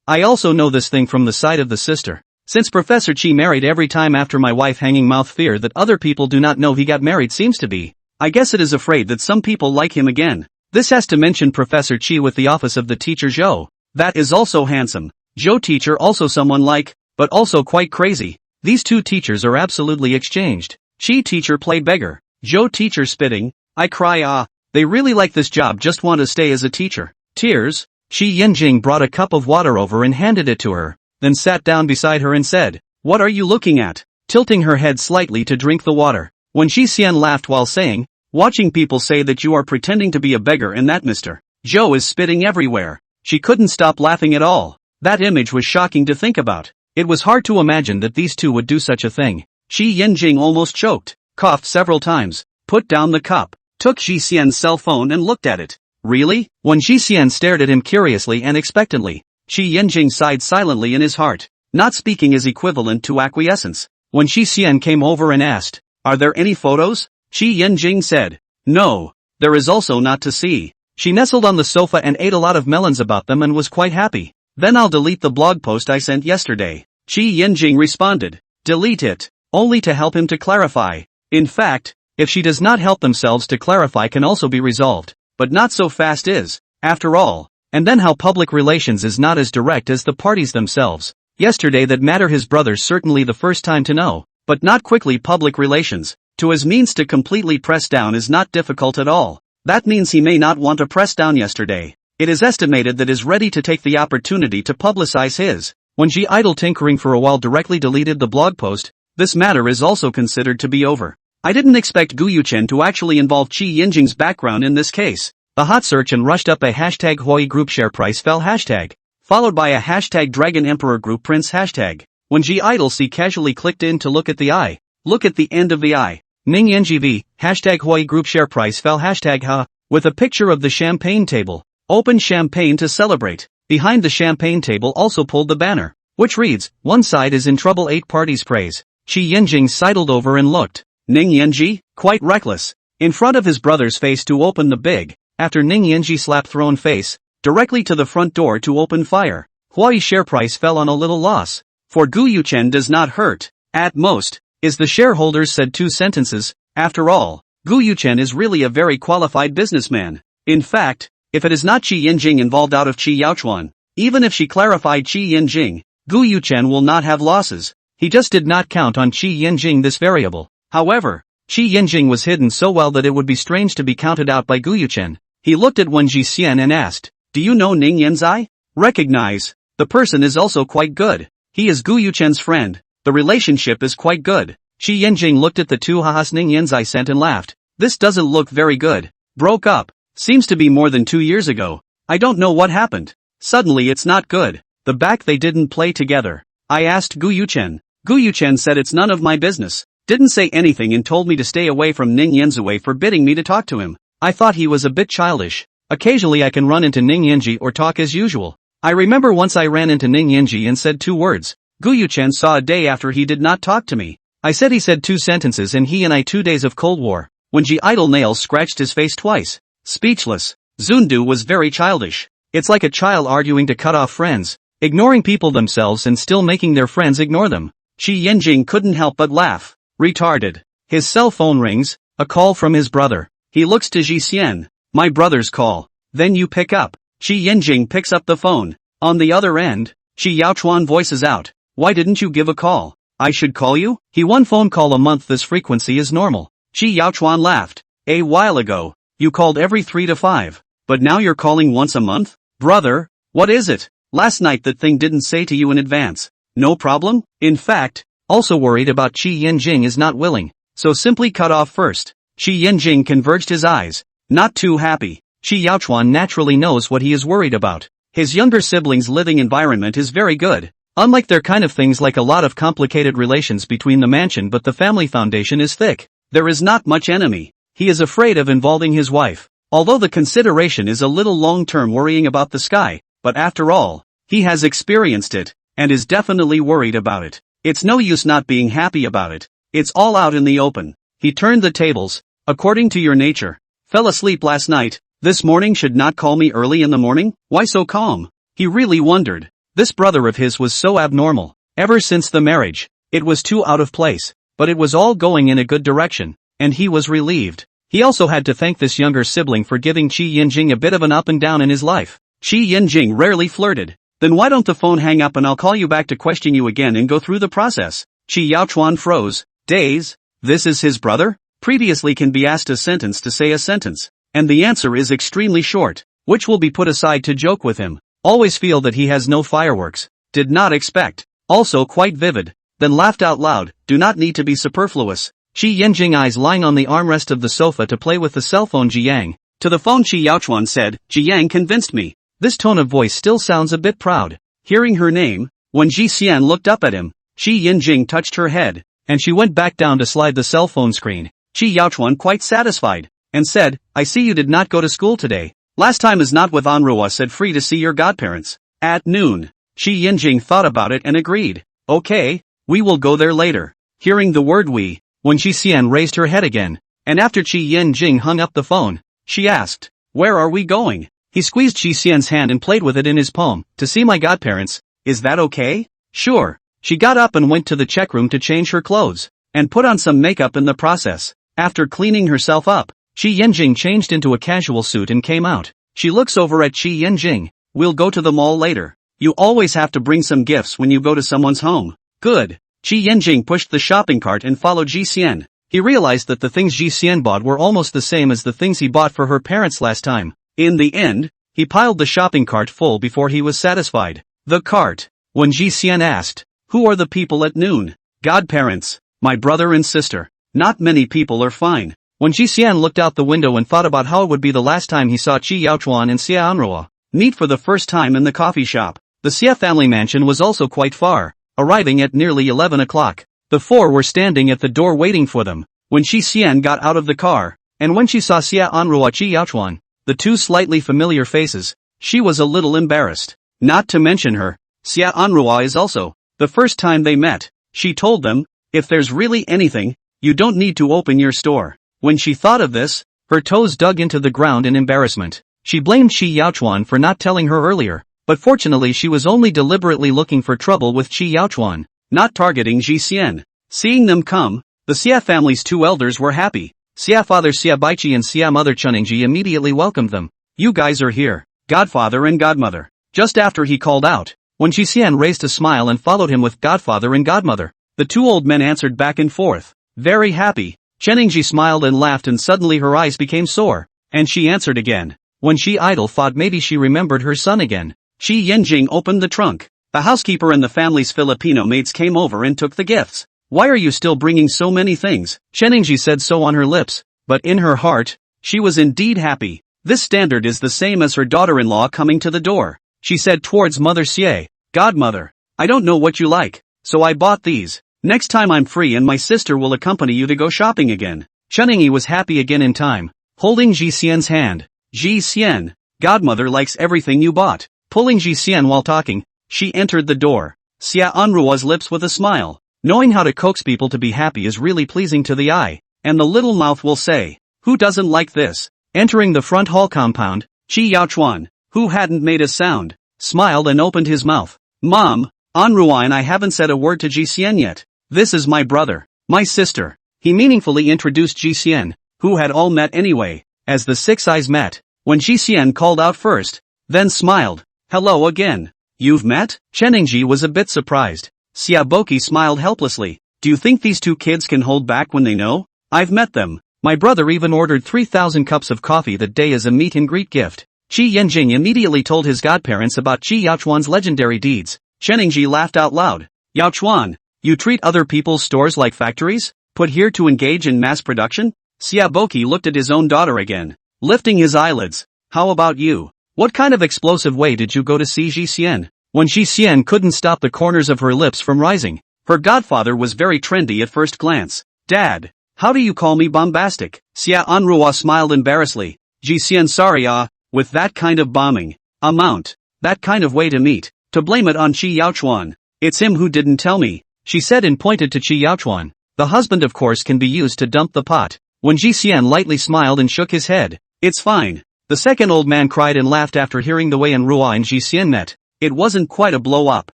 I also know this thing from the side of the sister. Since Professor Chi married every time after my wife hanging mouth fear that other people do not know he got married seems to be. I guess it is afraid that some people like him again. This has to mention Professor Chi with the office of the teacher Zhou. That is also handsome. Zhou teacher also someone like, but also quite crazy. These two teachers are absolutely exchanged. Chi teacher play beggar. Zhou teacher spitting. I cry they really like this job just want to stay as a teacher. Tears. Qi Yinjing brought a cup of water over and handed it to her, then sat down beside her and said, "What are you looking at?" tilting her head slightly to drink the water. When Shi Xian laughed while saying, "Watching people say that you are pretending to be a beggar and that Mr. Zhou is spitting everywhere." She couldn't stop laughing at all. That image was shocking to think about. It was hard to imagine that these two would do such a thing. Qi Yinjing almost choked, coughed several times, put down the cup, took Shi Xian's cell phone and looked at it. Really? When Shi Xian stared at him curiously and expectantly, Qi Yinjing sighed silently in his heart. Not speaking is equivalent to acquiescence. When Shi Xian came over and asked, "Are there any photos?" Qi Yinjing said, "No. There is also not to see." She nestled on the sofa and ate a lot of melons about them and was quite happy. "Then I'll delete the blog post I sent yesterday." Qi Yinjing responded. "Delete it." Only to help him to clarify. In fact, if she does not help themselves to clarify can also be resolved. But not so fast is, after all. And then how public relations is not as direct as the parties themselves. Yesterday that matter his brothers certainly the first time to know, but not quickly public relations. To his means to completely press down is not difficult at all. That means he may not want to press down yesterday. It is estimated that is ready to take the opportunity to publicize his. When she idle tinkering for a while directly deleted the blog post, this matter is also considered to be over. I didn't expect Gu Yuchen to actually involve Qi Yinjing's background in this case. The hot search and rushed up a hashtag Huawei group share price fell hashtag, followed by a hashtag Dragon Emperor group prince hashtag. When G idle C casually clicked in to look at the eye. Look at the end of the eye. Ning NGV, hashtag Huawei group share price fell hashtag ha, with a picture of the champagne table. Open champagne to celebrate. Behind the champagne table also pulled the banner, which reads, "One side is in trouble 8 parties praise." Qi Yinjing sidled over and looked. Ning Yanji, quite reckless, in front of his brother's face to open the big, after Ning Yanji slapped thrown face, directly to the front door to open fire. Huawei share price fell on a little loss. For Gu Yuchen does not hurt, at most, is the shareholders said 2 sentences. After all, Gu Yuchen is really a very qualified businessman. In fact, if it is not Qi Yinjing involved out of Qi Yaochuan, even if she clarified Qi Yinjing, Gu Yuchen will not have losses. He just did not count on Qi Yinjing this variable. However, Qi Yinjing was hidden so well that it would be strange to be counted out by Gu Yuchen. He looked at Wen Jixian and asked, "Do you know Ning Yanzai?" Recognize. The person is also quite good. He is Gu Yuchen's friend. The relationship is quite good. Qi Yinjing looked at the 2 hahas Ning Yanzai sent and laughed. This doesn't look very good. Broke up. Seems to be more than 2 years ago. I don't know what happened. Suddenly it's not good. The back they didn't play together. I asked Gu Yuchen. Gu Yuchen said it's none of my business. Didn't say anything and told me to stay away from Ning Yanzui, forbidding me to talk to him. I thought he was a bit childish. Occasionally I can run into Ning Yanji or talk as usual. I remember once I ran into Ning Yanji and said 2 words. Gu Yuchen saw a day after he did not talk to me. I said he said 2 sentences and he and I 2 days of Cold War. When Ji idle nails scratched his face twice. Speechless. Zundu was very childish. It's like a child arguing to cut off friends, ignoring people themselves and still making their friends ignore them. Qi Yinjing couldn't help but laugh. Retarded. His cell phone rings, a call from his brother. He looks to Ji Xian. My brother's call. Then you pick up. Qi Yinjing picks up the phone. On the other end, Qi Yaochuan voices out. Why didn't you give a call? I should call you? He 1 phone call a month, this frequency is normal. Qi Yaochuan laughed. A while ago, you called every 3 to 5. But now you're calling once a month? Brother, what is it? Last night that thing didn't say to you in advance. No problem? In fact, also worried about Qi Yinjing is not willing, so simply cut off first. Qi Yinjing converged his eyes, not too happy. Qi Yaochuan naturally knows what he is worried about. His younger siblings' living environment is very good. Unlike their kind of things like a lot of complicated relations between the mansion, but the family foundation is thick. There is not much enemy. He is afraid of involving his wife. Although the consideration is a little long-term worrying about the sky, but after all, he has experienced it, and is definitely worried about it. It's no use not being happy about it. It's all out in the open. He turned the tables. According to your nature. Fell asleep last night. This morning should not call me early in the morning? Why so calm? He really wondered. This brother of his was so abnormal. Ever since the marriage, it was too out of place. But it was all going in a good direction, and he was relieved. He also had to thank this younger sibling for giving Qi Yinjing a bit of an up and down in his life. Qi Yinjing rarely flirted. Then why don't the phone hang up and I'll call you back to question you again and go through the process? Qi Yaochuan froze. Days? This is his brother? Previously can be asked a sentence to say a sentence. And the answer is extremely short, which will be put aside to joke with him. Always feel that he has no fireworks. Did not expect. Also quite vivid. Then laughed out loud. Do not need to be superfluous. Qi Yinjing eyes lying on the armrest of the sofa to play with the cell phone. Jiang. To the phone Qi Yaochuan said, Jiang convinced me. This tone of voice still sounds a bit proud. Hearing her name, when Ji Xian looked up at him, Qi Yinjing touched her head, and she went back down to slide the cell phone screen. Qi Yaochuan quite satisfied, and said, I see you did not go to school today. Last time is not with Manhwa said free to see your godparents. At noon. Qi Yinjing thought about it and agreed. Okay, we will go there later. Hearing the word we, when Ji Xian raised her head again, and after Qi Yinjing hung up the phone, she asked, where are we going? He squeezed Ji Xian's hand and played with it in his palm. To see my godparents. Is that okay? Sure. She got up and went to the check room to change her clothes, and put on some makeup in the process. After cleaning herself up, Qi Yinjing changed into a casual suit and came out. She looks over at Qi Yinjing. We'll go to the mall later. You always have to bring some gifts when you go to someone's home. Good. Qi Yinjing pushed the shopping cart and followed Ji Xian. He realized that the things Ji Xian bought were almost the same as the things he bought for her parents last time. In the end, he piled the shopping cart full before he was satisfied. The cart. When Ji Xian asked, who are the people at noon? Godparents. My brother and sister. Not many people are fine. When Ji Xian looked out the window and thought about how it would be the last time he saw Qi Yaochuan and Xia Anruo meet for the first time in the coffee shop. The Xia family mansion was also quite far, arriving at nearly 11 o'clock. The four were standing at the door waiting for them. When Qi Xian got out of the car, and when she saw Xia Anruo and Qi Yaochuan, the two slightly familiar faces, she was a little embarrassed. Not to mention her, Xia Anruo is also, the first time they met, she told them, if there's really anything, you don't need to open your store. When she thought of this, her toes dug into the ground in embarrassment. She blamed Qi Yaochuan for not telling her earlier, but fortunately she was only deliberately looking for trouble with Qi Yaochuan, not targeting Ji Xian. Seeing them come, the Xia family's two elders were happy. Xia father Xia Baiqi and Xia mother Chuningji immediately welcomed them. You guys are here, godfather and godmother. Just after he called out, when Ji Xian raised a smile and followed him with godfather and godmother, the two old men answered back and forth. Very happy. Cheningji smiled and laughed and suddenly her eyes became sore, and she answered again. When she idle thought maybe she remembered her son again. Qi Yinjing opened the trunk. The housekeeper and the family's Filipino maids came over and took the gifts. Why are you still bringing so many things? Cheningji said so on her lips, but in her heart, she was indeed happy. This standard is the same as her daughter-in-law coming to the door. She said towards Mother Xie, Godmother, I don't know what you like, so I bought these. Next time I'm free and my sister will accompany you to go shopping again. Cheningyi was happy again in time, holding Ji Xian's hand. Ji Xian, Godmother likes everything you bought. Pulling Ji Xian while talking, she entered the door. Xia Anruo's lips with a smile. Knowing how to coax people to be happy is really pleasing to the eye, and the little mouth will say, who doesn't like this? Entering the front hall compound, Qi Yaochuan, who hadn't made a sound, smiled and opened his mouth. Mom, Anruo and I haven't said a word to Ji Xian yet. This is my brother, my sister. He meaningfully introduced Ji Xian, who had all met anyway, as the six eyes met. When Ji Xian called out first, then smiled. Hello again. You've met? Cheningji was a bit surprised. Xia Boqi smiled helplessly. Do you think these two kids can hold back when they know? I've met them. My brother even ordered 3,000 cups of coffee that day as a meet and greet gift. Qi Yanjing immediately told his godparents about Qi Yaochuan's legendary deeds. Cheningji laughed out loud. Yaochuan, you treat other people's stores like factories, put here to engage in mass production? Xia Boqi looked at his own daughter again, lifting his eyelids. How about you? What kind of explosive way did you go to see Ji Xian? When Ji Xian couldn't stop the corners of her lips from rising. Her godfather was very trendy at first glance. Dad, how do you call me bombastic? Xia Anrua smiled embarrassedly. Ji Xian sorry with that kind of bombing. Amount. That kind of way to meet. To blame it on Qi Yaochuan. It's him who didn't tell me, she said and pointed to Qi Yaochuan. The husband of course can be used to dump the pot. When Ji Xian lightly smiled and shook his head. It's fine. The second old man cried and laughed after hearing the way Anrua and Ji Xian met. It wasn't quite a blow-up.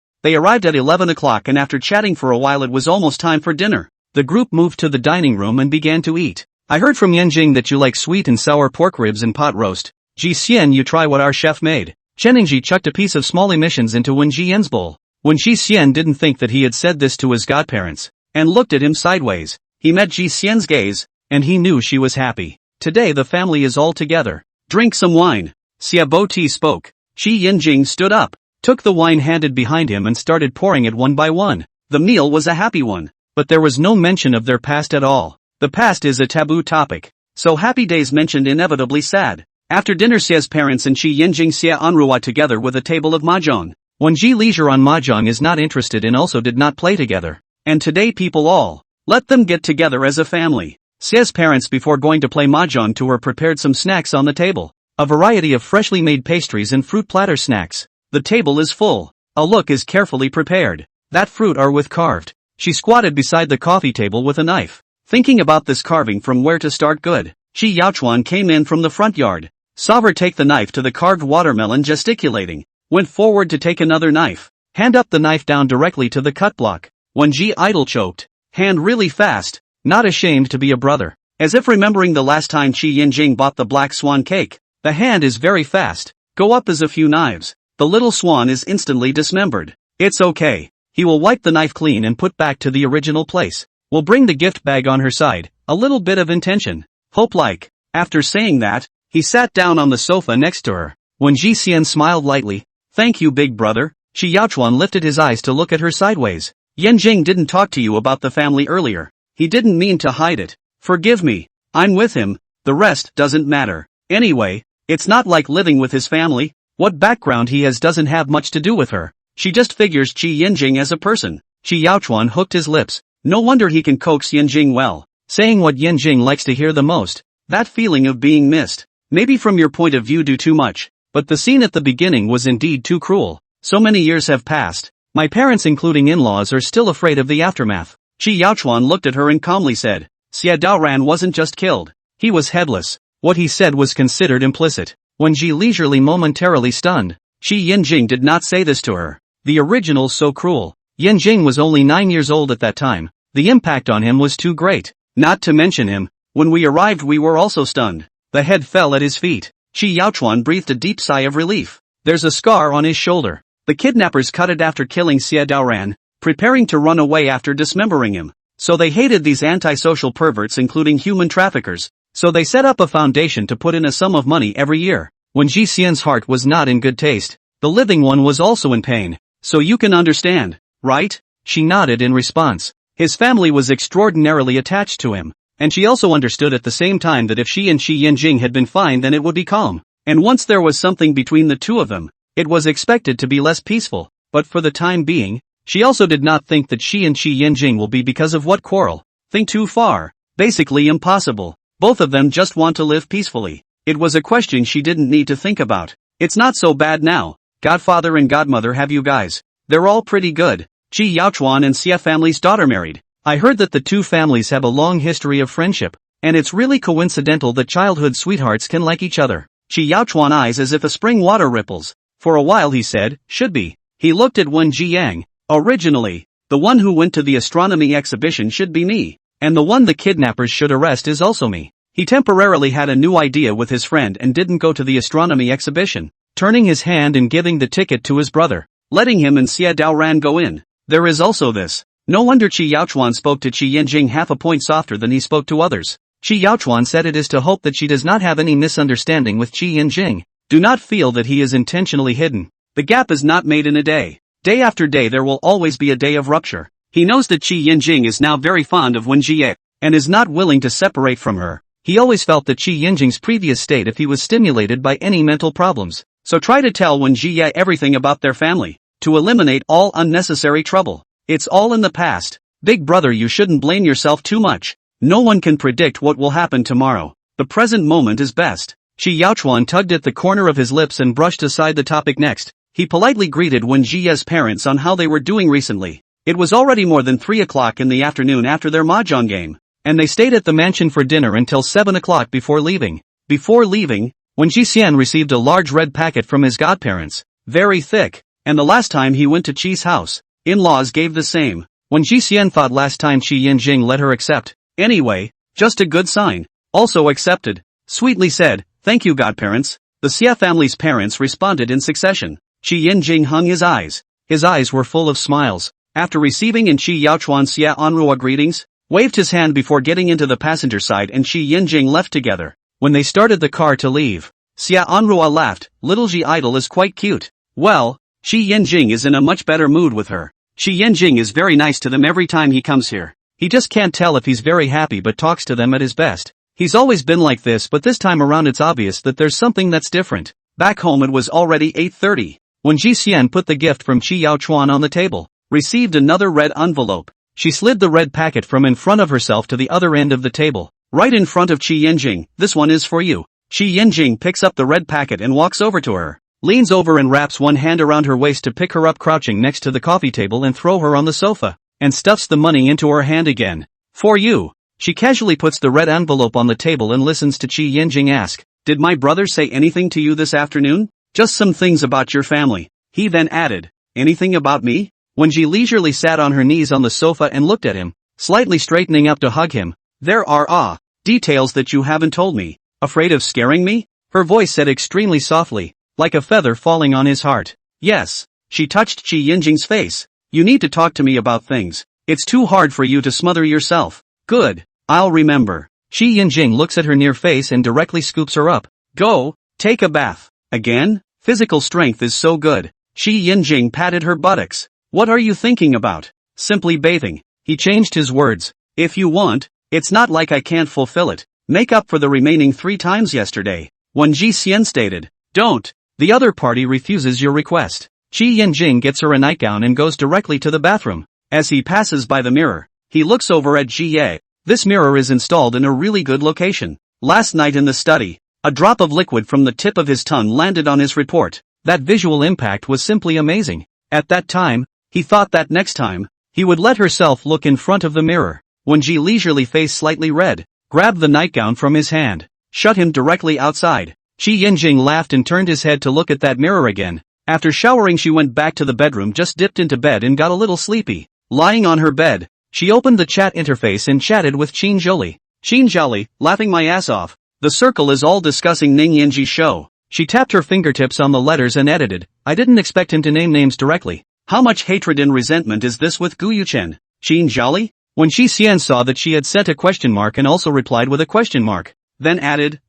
They arrived at 11 o'clock and after chatting for a while it was almost time for dinner. The group moved to the dining room and began to eat. I heard from Yanjing that you like sweet and sour pork ribs and pot roast. Ji Xian, you try what our chef made. Cheningji chucked a piece of small emissions into Wen Jian's bowl. Wen Ji Xian didn't think that he had said this to his godparents, and looked at him sideways. He met Ji Xian's gaze, and he knew she was happy. Today the family is all together. Drink some wine. Xia Boti spoke. Shi Yinjing stood up, took the wine handed behind him and started pouring it one by one. The meal was a happy one, but there was no mention of their past at all. The past is a taboo topic, so happy days mentioned inevitably sad. After dinner Xia's parents and Shi Yinjing Xia Anrua together with a table of mahjong. When Ji Leisure on mahjong is not interested and also did not play together. And today people all, let them get together as a family. Xia's parents before going to play mahjong to her prepared some snacks on the table. A variety of freshly made pastries and fruit platter snacks. The table is full. A look is carefully prepared. That fruit are with carved. She squatted beside the coffee table with a knife. Thinking about this carving from where to start good. Shi Yaochuan came in from the front yard. Saw her take the knife to the carved watermelon gesticulating. Went forward to take another knife. Hand up the knife down directly to the cut block. When Ji idle choked. Hand really fast. Not ashamed to be a brother. As if remembering the last time Qi Yinjing bought the black swan cake. The hand is very fast. Go up as a few knives. The little swan is instantly dismembered. It's okay. He will wipe the knife clean and put back to the original place. Will bring the gift bag on her side. A little bit of intention. Hope like. After saying that, he sat down on the sofa next to her. When Ji Xian smiled lightly. Thank you big brother. Shi Yaochuan lifted his eyes to look at her sideways. Yanjing didn't talk to you about the family earlier. He didn't mean to hide it. Forgive me. I'm with him. The rest doesn't matter. Anyway, it's not like living with his family. What background he has doesn't have much to do with her. She just figures Qi Yinjing as a person. Shi Yaochuan hooked his lips. No wonder he can coax Yinjing well. Saying what Yinjing likes to hear the most. That feeling of being missed. Maybe from your point of view do too much. But the scene at the beginning was indeed too cruel. So many years have passed. My parents including in-laws are still afraid of the aftermath. Shi Yaochuan looked at her and calmly said. Xia Daoran wasn't just killed. He was headless. What he said was considered implicit. When Ji leisurely momentarily stunned. Shi Yinjing did not say this to her. The original's so cruel. Yinjing was only 9 years old at that time. The impact on him was too great. Not to mention him. When we arrived we were also stunned. The head fell at his feet. Shi Yaochuan breathed a deep sigh of relief. There's a scar on his shoulder. The kidnappers cut it after killing Xia Daoran, preparing to run away after dismembering him. So they hated these antisocial perverts including human traffickers. So they set up a foundation to put in a sum of money every year. When Ji Xian's heart was not in good taste, the living one was also in pain. So you can understand, right? She nodded in response. His family was extraordinarily attached to him. And she also understood at the same time that if she and Shi Yinjing had been fine then it would be calm. And once there was something between the two of them, it was expected to be less peaceful. But for the time being, she also did not think that she and Shi Yinjing will be because of what quarrel. Think too far. Basically impossible. Both of them just want to live peacefully. It was a question she didn't need to think about. It's not so bad now. Godfather and godmother have you guys. They're all pretty good. Qi Yaochuan and Xia family's daughter married. I heard that the two families have a long history of friendship. And it's really coincidental that childhood sweethearts can like each other. Qi Yaochuan eyes as if a spring water ripples. For a while he said, should be. He looked at Wen Jiang. Originally, the one who went to the astronomy exhibition should be me. And the one the kidnappers should arrest is also me. He temporarily had a new idea with his friend and didn't go to the astronomy exhibition, turning his hand and giving the ticket to his brother, letting him and Xia Daoran go in. There is also this. No wonder Qi Yaochuan spoke to Qi Yinjing half a point softer than he spoke to others. Qi Yaochuan said it is to hope that she does not have any misunderstanding with Qi Yinjing. Do not feel that he is intentionally hidden. The gap is not made in a day. Day after day there will always be a day of rupture. He knows that Qi Yinjing is now very fond of Wen Jie, and is not willing to separate from her. He always felt that Qi Yinjing's previous state if he was stimulated by any mental problems. So try to tell Wen Jie everything about their family, to eliminate all unnecessary trouble. It's all in the past. Big brother, you shouldn't blame yourself too much. No one can predict what will happen tomorrow. The present moment is best. Xi Yaochuan tugged at the corner of his lips and brushed aside the topic next. He politely greeted Wen Jie's parents on how they were doing recently. It was already more than 3 o'clock in the afternoon after their mahjong game, and they stayed at the mansion for dinner until 7 o'clock before leaving. Before leaving, Wen Jixian received a large red packet from his godparents, very thick, and the last time he went to Qi's house, in-laws gave the same. Wen Jixian thought last time Qi Yinjing let her accept. Anyway, just a good sign. Also accepted. Sweetly said, thank you godparents. The Xia family's parents responded in succession. Qi Yinjing hung his eyes. His eyes were full of smiles. After receiving in Qi Yaochuan Xia Anrua greetings, waved his hand before getting into the passenger side and Qi Yinjing left together. When they started the car to leave, Xia Anrua laughed, little Ji idol is quite cute. Well, Qi Yinjing is in a much better mood with her. Qi Yinjing is very nice to them every time he comes here. He just can't tell if he's very happy but talks to them at his best. He's always been like this, but this time around it's obvious that there's something that's different. Back home it was already 8:30. When Ji Xian put the gift from Qi Yaochuan on the table, received another red envelope. She slid the red packet from in front of herself to the other end of the table, right in front of Qi Yinjing. This one is for you. Qi Yinjing picks up the red packet and walks over to her, leans over and wraps one hand around her waist to pick her up, crouching next to the coffee table and throw her on the sofa, and stuffs the money into her hand again. For you. She casually puts the red envelope on the table and listens to Qi Yinjing ask, did my brother say anything to you this afternoon? Just some things about your family. He then added, anything about me? When Ji leisurely sat on her knees on the sofa and looked at him, slightly straightening up to hug him. There are details that you haven't told me. Afraid of scaring me? Her voice said extremely softly, like a feather falling on his heart. Yes. She touched Qi Yinjing's face. You need to talk to me about things. It's too hard for you to smother yourself. Good. I'll remember. Qi Yinjing looks at her near face and directly scoops her up. Go, take a bath. Again? Physical strength is so good. Qi Yinjing patted her buttocks. What are you thinking about? Simply bathing. He changed his words. If you want, it's not like I can't fulfill it. Make up for the remaining 3 times yesterday. Wen Jixian stated. Don't. The other party refuses your request. Qi Yinjing gets her a nightgown and goes directly to the bathroom. As he passes by the mirror, he looks over at Jie. This mirror is installed in a really good location. Last night in the study, a drop of liquid from the tip of his tongue landed on his report. That visual impact was simply amazing. At that time, he thought that next time, he would let herself look in front of the mirror. When Ji leisurely face slightly red, grabbed the nightgown from his hand, shut him directly outside. Qi Yinjing laughed and turned his head to look at that mirror again. After showering she went back to the bedroom, just dipped into bed and got a little sleepy. Lying on her bed, she opened the chat interface and chatted with Qin Zholi. Qin Zholi, laughing my ass off. The circle is all discussing Ning Yanji's show. She tapped her fingertips on the letters and edited. I didn't expect him to name names directly. How much hatred and resentment is this with Gu Yuchen? Qin Zholi? When Shi Xian saw that she had sent a question mark and also replied with a question mark, then added,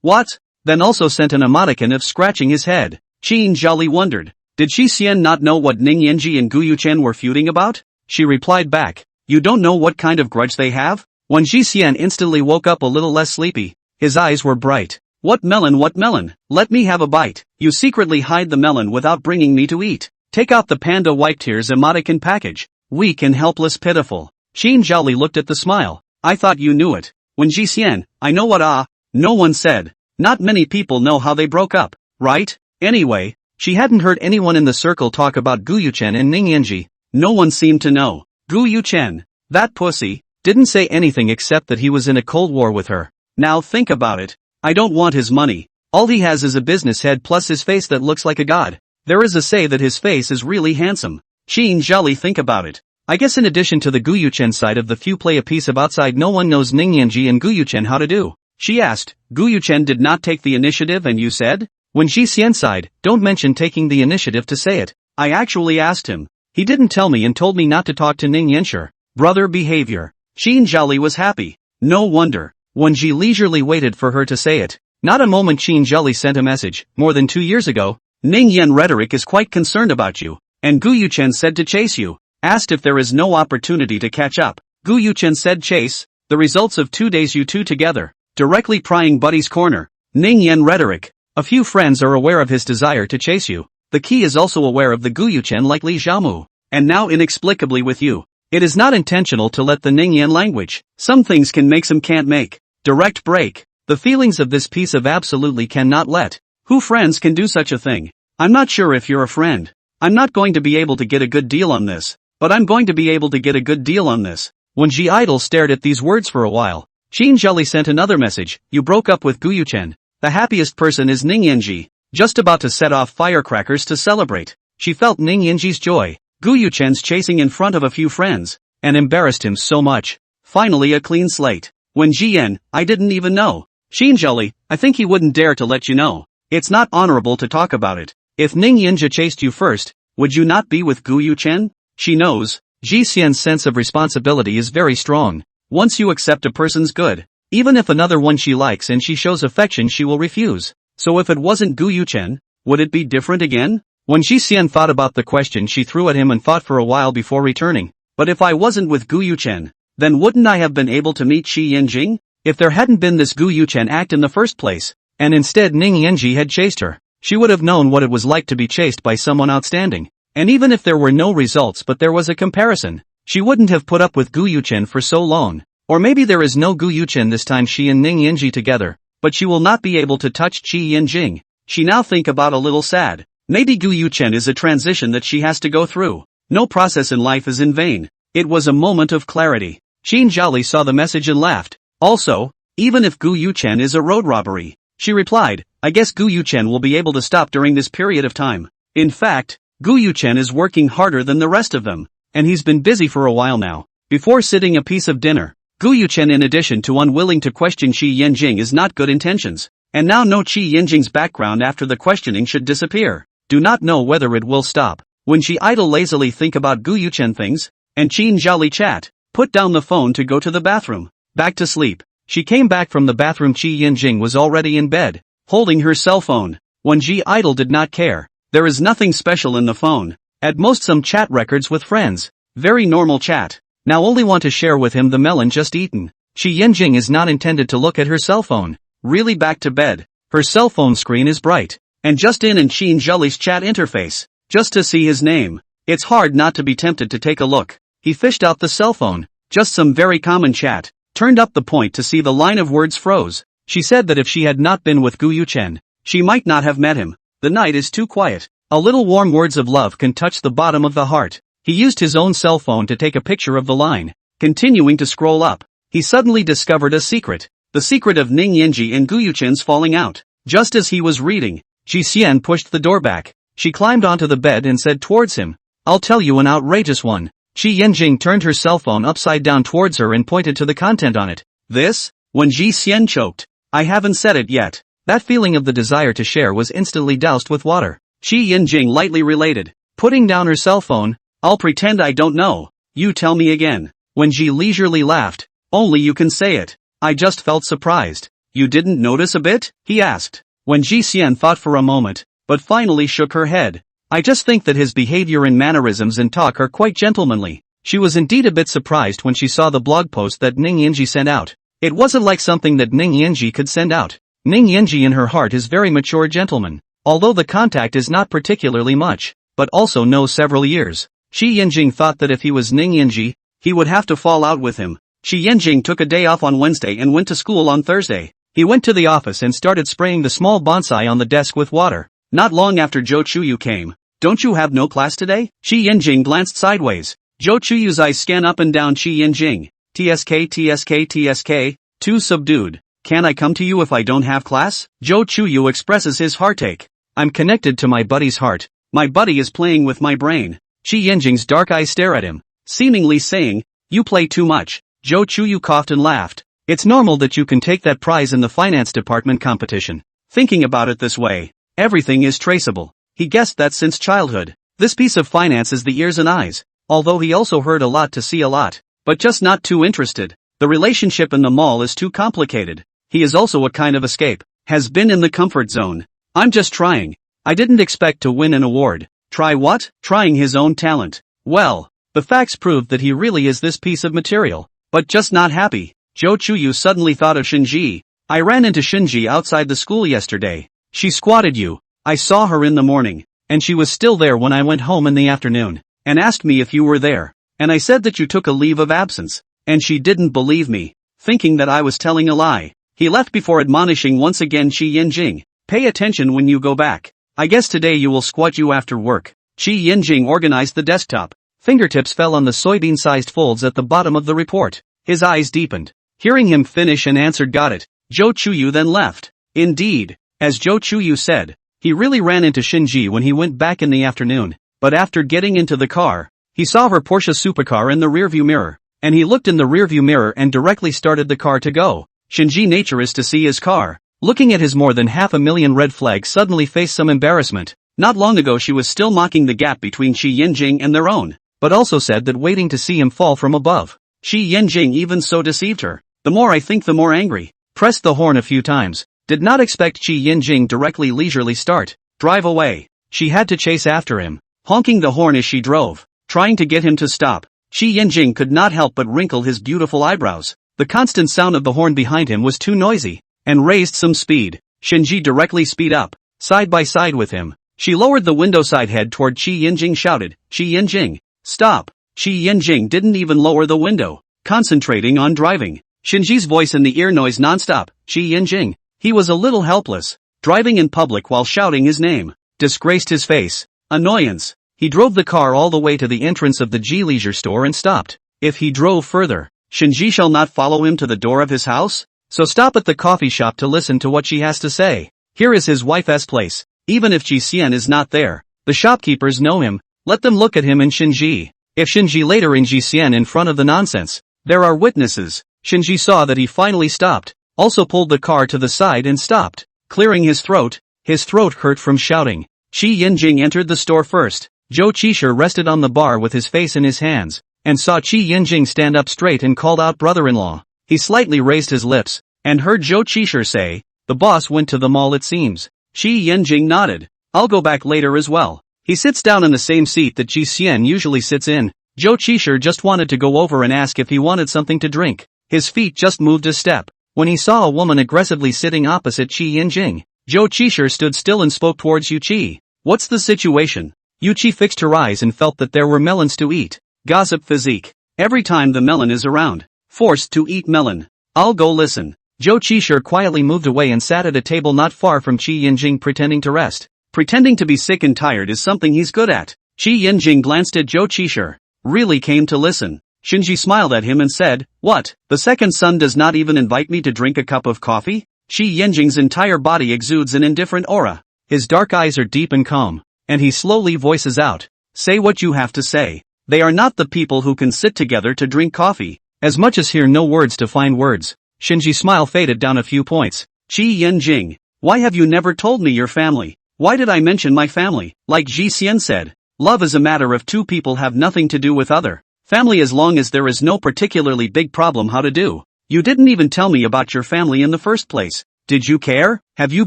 what? Then also sent an emoticon of scratching his head. Qin Zholi wondered, did Shi Xian not know what Ning Yanji and Gu Yuchen were feuding about? She replied back, you don't know what kind of grudge they have? When Shi Xian instantly woke up a little less sleepy, his eyes were bright. What melon? Let me have a bite. You secretly hide the melon without bringing me to eat. Take out the panda wipe tears emoticon package. Weak and helpless, pitiful. Qin Zhali looked at the smile. I thought you knew it. When Ji Xian, I know what no one said. Not many people know how they broke up, right? Anyway, she hadn't heard anyone in the circle talk about Gu Yuchen and Ning Yanji. No one seemed to know. Gu Yuchen, that pussy, didn't say anything except that he was in a cold war with her. Now think about it. I don't want his money. All he has is a business head plus his face that looks like a god. There is a say that his face is really handsome. Qin Zhali, think about it. I guess in addition to the Gu Yuchen side of the few play a piece of outside no one knows Ning Yanji and Gu Yuchen how to do. She asked, Gu Yuchen did not take the initiative and you said? When Shi Xian sighed, don't mention taking the initiative to say it. I actually asked him. He didn't tell me and told me not to talk to Ning Yanshi. Brother behavior. Qin Zhali was happy. No wonder. When Ji leisurely waited for her to say it. Not a moment. Qin Zhali sent a message, more than 2 years ago. Ning Yan rhetoric is quite concerned about you, and Gu Yuchen said to chase you. Asked if there is no opportunity to catch up. Gu Yuchen said chase, the results of 2 days you two together. directly prying Buddy's corner. Ning Yen rhetoric. A few friends are aware of his desire to chase you. The key is also aware of the Guyuchen like Li Xiaomu. And now inexplicably with you. It is not intentional to let the Ning Yen language. Some things can make, some can't make. Direct break. The feelings of this piece of absolutely cannot let. Who friends can do such a thing? I'm not sure if you're a friend. I'm not going to be able to get a good deal on this. But I'm going to be able to get a good deal on this. When Ji Idol stared at these words for a while, Qin Zheli sent another message. You broke up with Guyuchen. The happiest person is Ning Yanji. Just about to set off firecrackers to celebrate. She felt Ning Yanji's joy. Guyuchen's chasing in front of a few friends. And embarrassed him so much. Finally a clean slate. When Jian, I didn't even know. Qin Zheli, I think he wouldn't dare to let you know. It's not honorable to talk about it. If Ning Yanji chased you first, would you not be with Guyuchen? She knows. Ji Xian's sense of responsibility is very strong. Once you accept a person's good, even if another one she likes and she shows affection she will refuse. So if it wasn't Guyuchen, would it be different again? When Ji Xian thought about the question she threw at him and thought for a while before returning. But if I wasn't with Guyuchen, then wouldn't I have been able to meet Shi Yanjing? If there hadn't been this Guyuchen act in the first place, and instead Ning Yanji had chased her, she would have known what it was like to be chased by someone outstanding. And even if there were no results but there was a comparison, she wouldn't have put up with Guyuchen for so long. Or maybe there is no Guyuchen this time, she and Ning Yanji together, but she will not be able to touch Qi Yanjing. She now think about a little sad. Maybe Guyuchen is a transition that she has to go through. No process in life is in vain. It was a moment of clarity. Qin Zhali saw the message and laughed. Also, even if Guyuchen is a road robbery, she replied, I guess Guyuchen will be able to stop during this period of time. In fact, Guyuchen is working harder than the rest of them, and he's been busy for a while now. Before sitting a piece of dinner, Guyuchen, in addition to unwilling to question Qi Yanjing, is not good intentions, and now know Qi Yanjing's background after the questioning should disappear. Do not know whether it will stop. When she idle lazily think about Guyuchen things, and Qin Zhali chat, put down the phone to go to the bathroom. Back to sleep. She came back from the bathroom. Qi Yanjing was already in bed, holding her cell phone. When Ji Idol did not care. There is nothing special in the phone. At most some chat records with friends. Very normal chat. Now only want to share with him the melon just eaten. Qi Yanjing is not intended to look at her cell phone. Really back to bed. Her cell phone screen is bright. And just in Qin Zhali's chat interface. Just to see his name. It's hard not to be tempted to take a look. He fished out the cell phone. Just some very common chat. Turned up the point to see the line of words froze. She said that if she had not been with Guyuchen, she might not have met him. The night is too quiet. A little warm words of love can touch the bottom of the heart. He used his own cell phone to take a picture of the line. Continuing to scroll up, he suddenly discovered a secret. The secret of Ning Yanji and Guyuchen's falling out. Just as he was reading, Ji Xian pushed the door back. She climbed onto the bed and said towards him, I'll tell you an outrageous one. Qi Yanjing turned her cell phone upside down towards her and pointed to the content on it. This? When Ji Xian choked. I haven't said it yet. That feeling of the desire to share was instantly doused with water. Qi Yanjing lightly related, putting down her cell phone, I'll pretend I don't know. You tell me again. When Ji leisurely laughed, only you can say it. I just felt surprised. You didn't notice a bit? He asked. When Ji Xian thought for a moment, but finally shook her head. I just think that his behavior and mannerisms and talk are quite gentlemanly. She was indeed a bit surprised when she saw the blog post that Ning Yanji sent out. It wasn't like something that Ning Yanji could send out. Ning Yanji in her heart is very mature gentleman, although the contact is not particularly much, but also knows several years. Qi Yanjing thought that if he was Ning Yanji, he would have to fall out with him. Qi Yanjing took a day off on Wednesday and went to school on Thursday. He went to the office and started spraying the small bonsai on the desk with water. Not long after Zhou Chuyu came. Don't you have no class today? Qi Yanjing glanced sideways. Zhou Chuyu's eyes scan up and down Qi Yanjing. TSK, too subdued. Can I come to you if I don't have class? Zhou Chuyu expresses his heartache. I'm connected to my buddy's heart. My buddy is playing with my brain. Qi Yanjing's dark eyes stare at him, seemingly saying, you play too much. Zhou Chuyu coughed and laughed. It's normal that you can take that prize in the finance department competition. Thinking about it this way, everything is traceable. He guessed that since childhood. This piece of finance is the ears and eyes, although he also heard a lot to see a lot, but just not too interested. The relationship in the mall is too complicated. He is also a kind of escape, has been in the comfort zone. I'm just trying. I didn't expect to win an award. Try what? Trying his own talent. Well, the facts prove that he really is this piece of material, but just not happy. Zhou Chuyu suddenly thought of Shinji. I ran into Shinji outside the school yesterday. She squatted you. I saw her in the morning, and she was still there when I went home in the afternoon, and asked me if you were there, and I said that you took a leave of absence, and she didn't believe me, thinking that I was telling a lie. He left before admonishing once again Qi Yinjing. Pay attention when you go back. I guess today you will squat you after work. Qi Yinjing organized the desktop. Fingertips fell on the soybean-sized folds at the bottom of the report. His eyes deepened. Hearing him finish and answered got it. Zhou Chuyu then left. Indeed, as Zhou Chuyu said, he really ran into Shinji when he went back in the afternoon, but after getting into the car, he saw her Porsche supercar in the rearview mirror, and he looked in the rearview mirror and directly started the car to go. Shinji nature is to see his car. Looking at his more than 500,000 red flags suddenly faced some embarrassment. Not long ago she was still mocking the gap between Qi Yinjing and their own, but also said that waiting to see him fall from above. Qi Yinjing even so deceived her. The more I think the more angry. Pressed the horn a few times. Did not expect Qi Yinjing directly leisurely start. Drive away. She had to chase after him, honking the horn as she drove, trying to get him to stop. Qi Yinjing could not help but wrinkle his beautiful eyebrows. The constant sound of the horn behind him was too noisy, and raised some speed. Shinji directly speed up, side by side with him. She lowered the window side head toward Qi Yinjing, shouted, Qi Yinjing, stop. Qi Yinjing didn't even lower the window, concentrating on driving. Shinji's voice in the ear noise nonstop, Qi Yinjing. He was a little helpless. Driving in public while shouting his name disgraced his face. Annoyance. He drove the car all the way to the entrance of the G Leisure store and stopped. If he drove further, Shinji shall not follow him to the door of his house? So stop at the coffee shop to listen to what she has to say. Here is his wife's place. Even if Ji Xian is not there, the shopkeepers know him. Let them look at him and Shinji. If Shinji later in Ji Xian in front of the nonsense, there are witnesses. Shinji saw that he finally stopped, also pulled the car to the side and stopped, clearing his throat. His throat hurt from shouting. Qi Yinjing entered the store first. Zhou Qisha rested on the bar with his face in his hands, and saw Qi Yinjing stand up straight and called out brother-in-law. He slightly raised his lips, and heard Zhou Qisha say, the boss went to the mall it seems. Qi Yinjing nodded. I'll go back later as well. He sits down in the same seat that Ji Xian usually sits in. Zhou Qisha just wanted to go over and ask if he wanted something to drink. His feet just moved a step, when he saw a woman aggressively sitting opposite Qi Yinjing. Zhou Qisha stood still and spoke towards Yu Qi. What's the situation? Yu Qi fixed her eyes and felt that there were melons to eat. Gossip physique. Every time the melon is around. Forced to eat melon. I'll go listen. Zhou Qisha quietly moved away and sat at a table not far from Qi Yinjing pretending to rest. Pretending to be sick and tired is something he's good at. Qi Yinjing glanced at Zhou Qisha. Really came to listen. Shinji smiled at him and said, what, the second son does not even invite me to drink a cup of coffee? Qi Yinjing's entire body exudes an indifferent aura. His dark eyes are deep and calm, and he slowly voices out, say what you have to say. They are not the people who can sit together to drink coffee, as much as hear no words to find words. Shinji's smile faded down a few points. Qi Yinjing, why have you never told me your family? Why did I mention my family? Like Ji Xian said, love is a matter of two people have nothing to do with other. Family as long as there is no particularly big problem how to do. You didn't even tell me about your family in the first place. Did you care? Have you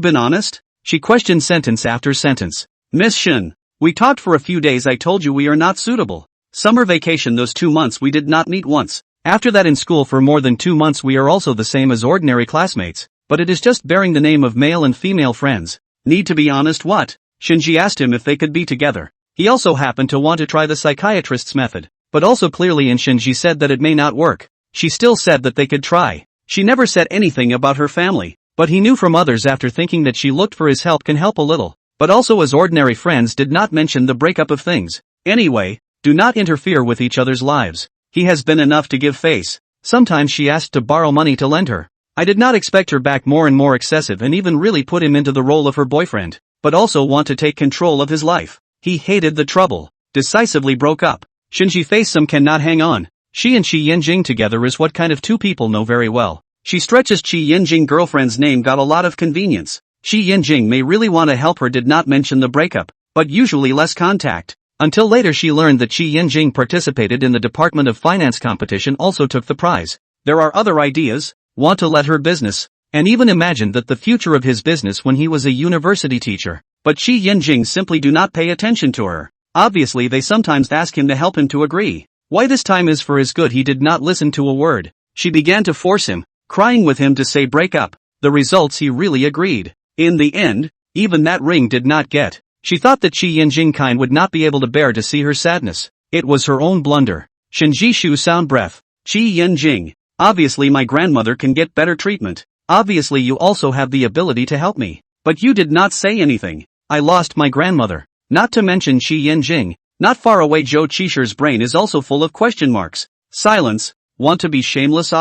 been honest? She questioned sentence after sentence. Miss Shin, we talked for a few days. I told you we are not suitable. Summer vacation those 2 months we did not meet once. After that in school for more than 2 months we are also the same as ordinary classmates, but it is just bearing the name of male and female friends. Need to be honest what? Shinji asked him if they could be together. He also happened to want to try the psychiatrist's method, but also clearly in Shinji said that it may not work. She still said that they could try. She never said anything about her family, but he knew from others after thinking that she looked for his help can help a little, but also as ordinary friends did not mention the breakup of things. Anyway, do not interfere with each other's lives. He has been enough to give face. Sometimes she asked to borrow money to lend her. I did not expect her back more and more excessive and even really put him into the role of her boyfriend, but also want to take control of his life. He hated the trouble. Decisively broke up. Shinji faced some cannot hang on. She and Qi Yinjing together is what kind of two people know very well. She stretches Qi Yinjing girlfriend's name got a lot of convenience. Qi Yinjing may really want to help her did not mention the breakup, but usually less contact. Until later she learned that Qi Yinjing participated in the Department of Finance competition also took the prize. There are other ideas, want to let her business, and even imagined that the future of his business when he was a university teacher. But Qi Yinjing simply do not pay attention to her. Obviously they sometimes ask him to help him to agree. Why this time is for his good he did not listen to a word. She began to force him, crying with him to say break up. the results he really agreed. In the end, even that ring did not get. She thought that Qi Yinjing kind would not be able to bear to see her sadness. It was her own blunder. Shinjishu sound breath. Qi Yinjing. Obviously my grandmother can get better treatment. Obviously you also have the ability to help me. But you did not say anything. I lost my grandmother. Not to mention Qi Yinjing. Not far away Zhou Qisher's brain is also full of question marks. Silence. Want to be shameless?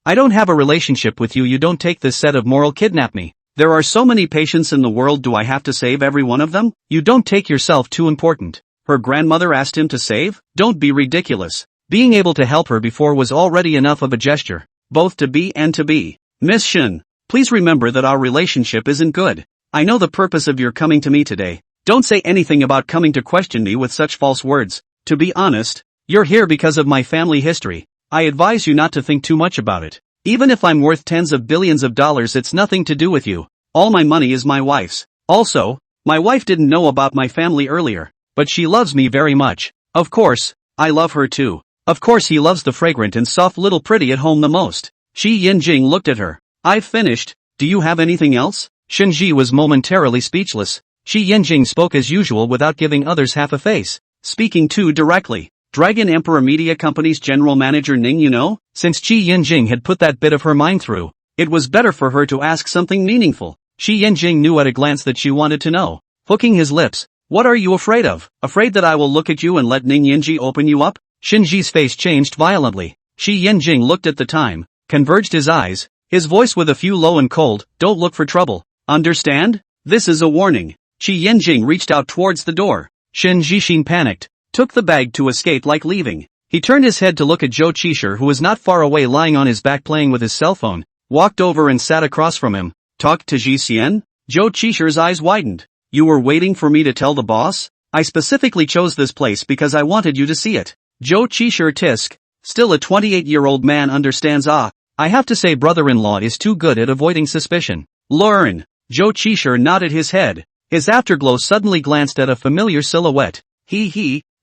I don't have a relationship with you. You don't take this set of moral kidnap me. There are so many patients in the world. Do I have to save every one of them? You don't take yourself too important. Her grandmother asked him to save? Don't be ridiculous. Being able to help her before was already enough of a gesture. Both to be and to be. Miss Shin, please remember that our relationship isn't good. I know the purpose of your coming to me today. Don't say anything about coming to question me with such false words. To be honest, you're here because of my family history. I advise you not to think too much about it. Even if I'm worth tens of billions of dollars, it's nothing to do with you. All my money is my wife's. Also, my wife didn't know about my family earlier, but she loves me very much. Of course, I love her too. Of course he loves the fragrant and soft little pretty at home the most. Qi Yinjing looked at her. I've finished. Do you have anything else? Shinji was momentarily speechless. Qi Yinjing spoke as usual without giving others half a face. Speaking too directly. Dragon Emperor Media Company's general manager Ning, you know? Since Qi Yinjing had put that bit of her mind through, it was better for her to ask something meaningful. Qi Yinjing knew at a glance that she wanted to know. Hooking his lips. What are you afraid of? Afraid that I will look at you and let Ning Yinji open you up? Shinji's face changed violently. Qi Yinjing looked at the time, converged his eyes, his voice with a few low and cold. Don't look for trouble. Understand? This is a warning. Qi Yinjing reached out towards the door. Shin Jixin panicked, took the bag to escape like leaving. He turned his head to look at Zhou Qisher, who was not far away lying on his back playing with his cell phone, walked over and sat across from him. Talk to Ji Xian? Zhou Qisher's eyes widened. You were waiting for me to tell the boss? I specifically chose this place because I wanted you to see it. Zhou Qisher tisk. Still a 28-year-old man understands. I have to say brother-in-law is too good at avoiding suspicion. Learn. Zhou Qisher nodded his head. His afterglow suddenly glanced at a familiar silhouette.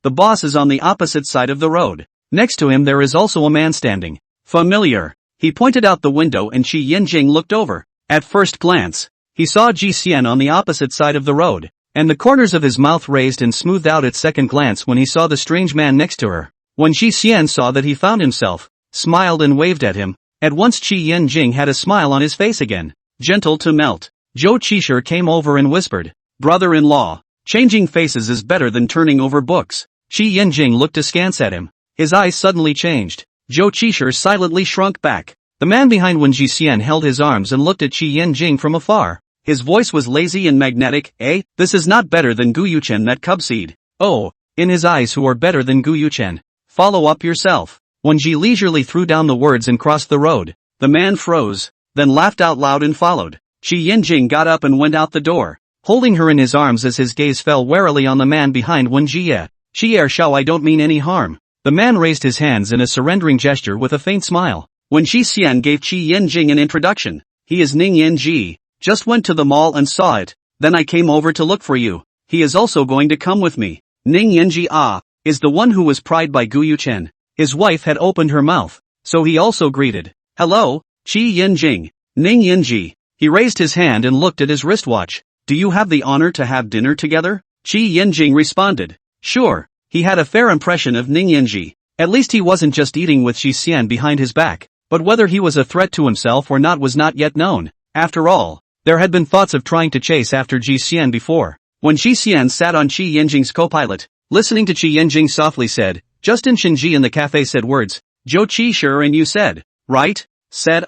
The boss is on the opposite side of the road. Next to him there is also a man standing. Familiar. He pointed out the window and Qi Yinjing looked over. At first glance, he saw Ji Xian on the opposite side of the road, and the corners of his mouth raised and smoothed out at second glance when he saw the strange man next to her. When Ji Xian saw that he found himself, smiled and waved at him. At once Qi Yinjing had a smile on his face again. Gentle to melt. Zhou Qisher came over and whispered, brother-in-law, changing faces is better than turning over books. Qi Yinjing looked askance at him. His eyes suddenly changed. Zhou Qisher silently shrunk back. The man behind Wen Jixian held his arms and looked at Qi Yinjing from afar. His voice was lazy and magnetic. This is not better than Gu Yuchen, that cub seed. Oh, in his eyes, who are better than Gu Yuchen? Follow up yourself. Wen Ji leisurely threw down the words and crossed the road. The man froze, then laughed out loud and followed. Qi Yinjing got up and went out the door, holding her in his arms as his gaze fell warily on the man behind Wen Jie. Xie Shao, I don't mean any harm. The man raised his hands in a surrendering gesture with a faint smile. When Ji Xian gave Qi Yinjing an introduction, he is Ning Yinji. Just went to the mall and saw it. Then I came over to look for you. He is also going to come with me. Ning Yinji is the one who was pried by Gu Yuchen. His wife had opened her mouth, so he also greeted. Hello, Qi Yinjing. Ning Yinji. He raised his hand and looked at his wristwatch. Do you have the honor to have dinner together? Qi Yinjing responded. Sure. He had a fair impression of Ning Yinji. At least he wasn't just eating with Ji Xian behind his back. But whether he was a threat to himself or not was not yet known. After all, there had been thoughts of trying to chase after Ji Xian before. When Ji Xian sat on Qi Yinjing's co-pilot, listening to Qi Yinjing softly said, Justin Shinji in the cafe said words, Zhou Qisher and you said, right? Said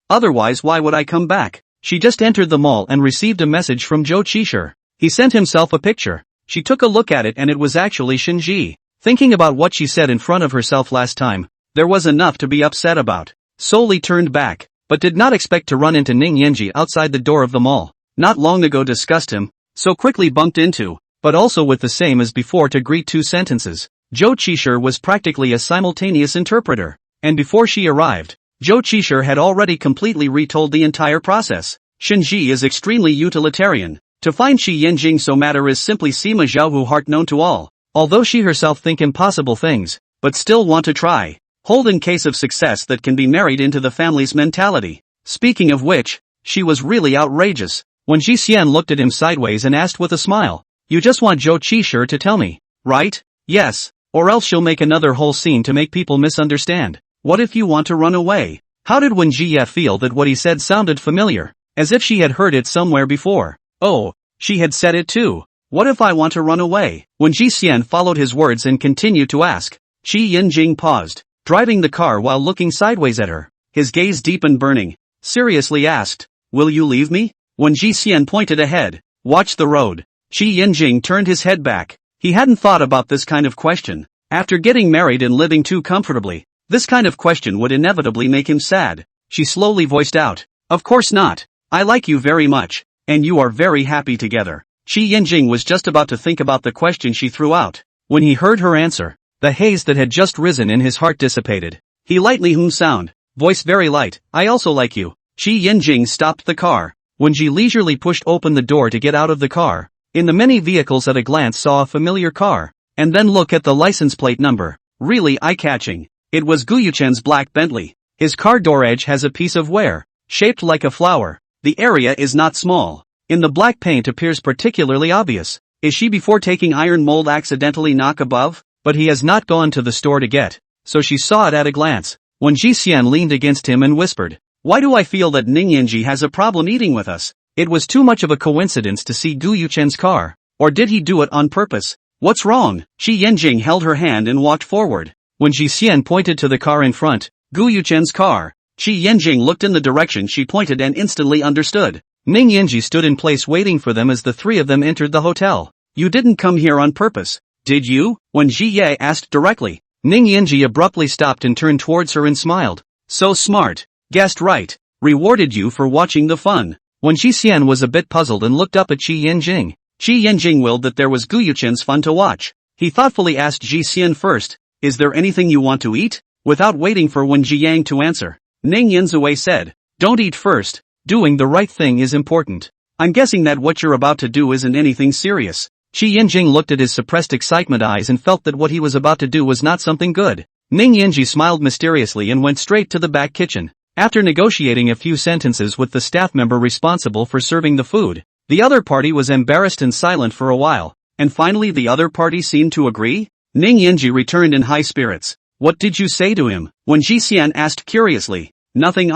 otherwise why would I come back? She just entered the mall and received a message from Zhou Qisher. He sent himself a picture. She took a look at it and it was actually Shinji. Thinking about what she said in front of herself last time, there was enough to be upset about. Solely turned back, but did not expect to run into Ning Yinji outside the door of the mall. Not long ago discussed him, so quickly bumped into, but also with the same as before to greet two sentences. Zhou Qisher was practically a simultaneous interpreter, and before she arrived, Zhou Qisher had already completely retold the entire process. Shinji is extremely utilitarian. To find Qi Yinjing so matter is simply Sima Zhao, who heart known to all, although she herself think impossible things, but still want to try. Hold in case of success that can be married into the family's mentality. Speaking of which, She was really outrageous. When Ji Xian looked at him sideways and asked with a smile, "You just want Zhou Qi to tell me, right?" "Yes. Or else she'll make another whole scene to make people misunderstand." "What if you want to run away?" How did Wen Jie feel that what he said sounded familiar, as if she had heard it somewhere before? Oh, she had said it too. What if I want to run away? When Ji Xian followed his words and continued to ask, Qi Yinjing paused, driving the car while looking sideways at her. His gaze deep and burning. Seriously asked, "Will you leave me?" When Ji Xian pointed ahead, "Watch the road." Qi Yinjing turned his head back. He hadn't thought about this kind of question. After getting married and living too comfortably, this kind of question would inevitably make him sad. She slowly voiced out, "Of course not. I like you very much, and you are very happy together." Qi Yinjing was just about to think about the question she threw out, when he heard her answer. The haze that had just risen in his heart dissipated. He lightly sound, voice very light, "I also like you." Qi Yinjing stopped the car. When she leisurely pushed open the door to get out of the car, in the many vehicles at a glance saw a familiar car, and then look at the license plate number. Really eye-catching. It was Gu Yuchen's black Bentley. His car door edge has a piece of wear, shaped like a flower. The area is not small. In the black paint appears particularly obvious. Is she before taking iron mold accidentally knock above? But he has not gone to the store to get, so she saw it at a glance. When Ji Xian leaned against him and whispered, "Why do I feel that Ning Yinji has a problem eating with us?" It was too much of a coincidence to see Gu Yuchen's car. Or did he do it on purpose? "What's wrong?" Qi Yinjing held her hand and walked forward. When Ji Xian pointed to the car in front, Gu Yuchen's car, Qi Yinjing looked in the direction she pointed and instantly understood. Ning Yinji stood in place waiting for them as the three of them entered the hotel. "You didn't come here on purpose, did you?" When Ji Ye asked directly, Ning Yinji abruptly stopped and turned towards her and smiled. "So smart. Guessed right. Rewarded you for watching the fun." When Ji Xian was a bit puzzled and looked up at Qi Yinjing, Qi Yinjing willed that there was Gu Yuchen's fun to watch. He thoughtfully asked Ji Xian first, "Is there anything you want to eat?" Without waiting for Wen Jiyang to answer, Ning Yinzue said, "Don't eat first. Doing the right thing is important. I'm guessing that what you're about to do isn't anything serious." Qi Yinjing looked at his suppressed excitement eyes and felt that what he was about to do was not something good. Ning Yinji smiled mysteriously and went straight to the back kitchen. After negotiating a few sentences with the staff member responsible for serving the food, the other party was embarrassed and silent for a while, and finally the other party seemed to agree. Ning Yinji returned in high spirits. "What did you say to him?" When Ji Xian asked curiously. "Nothing.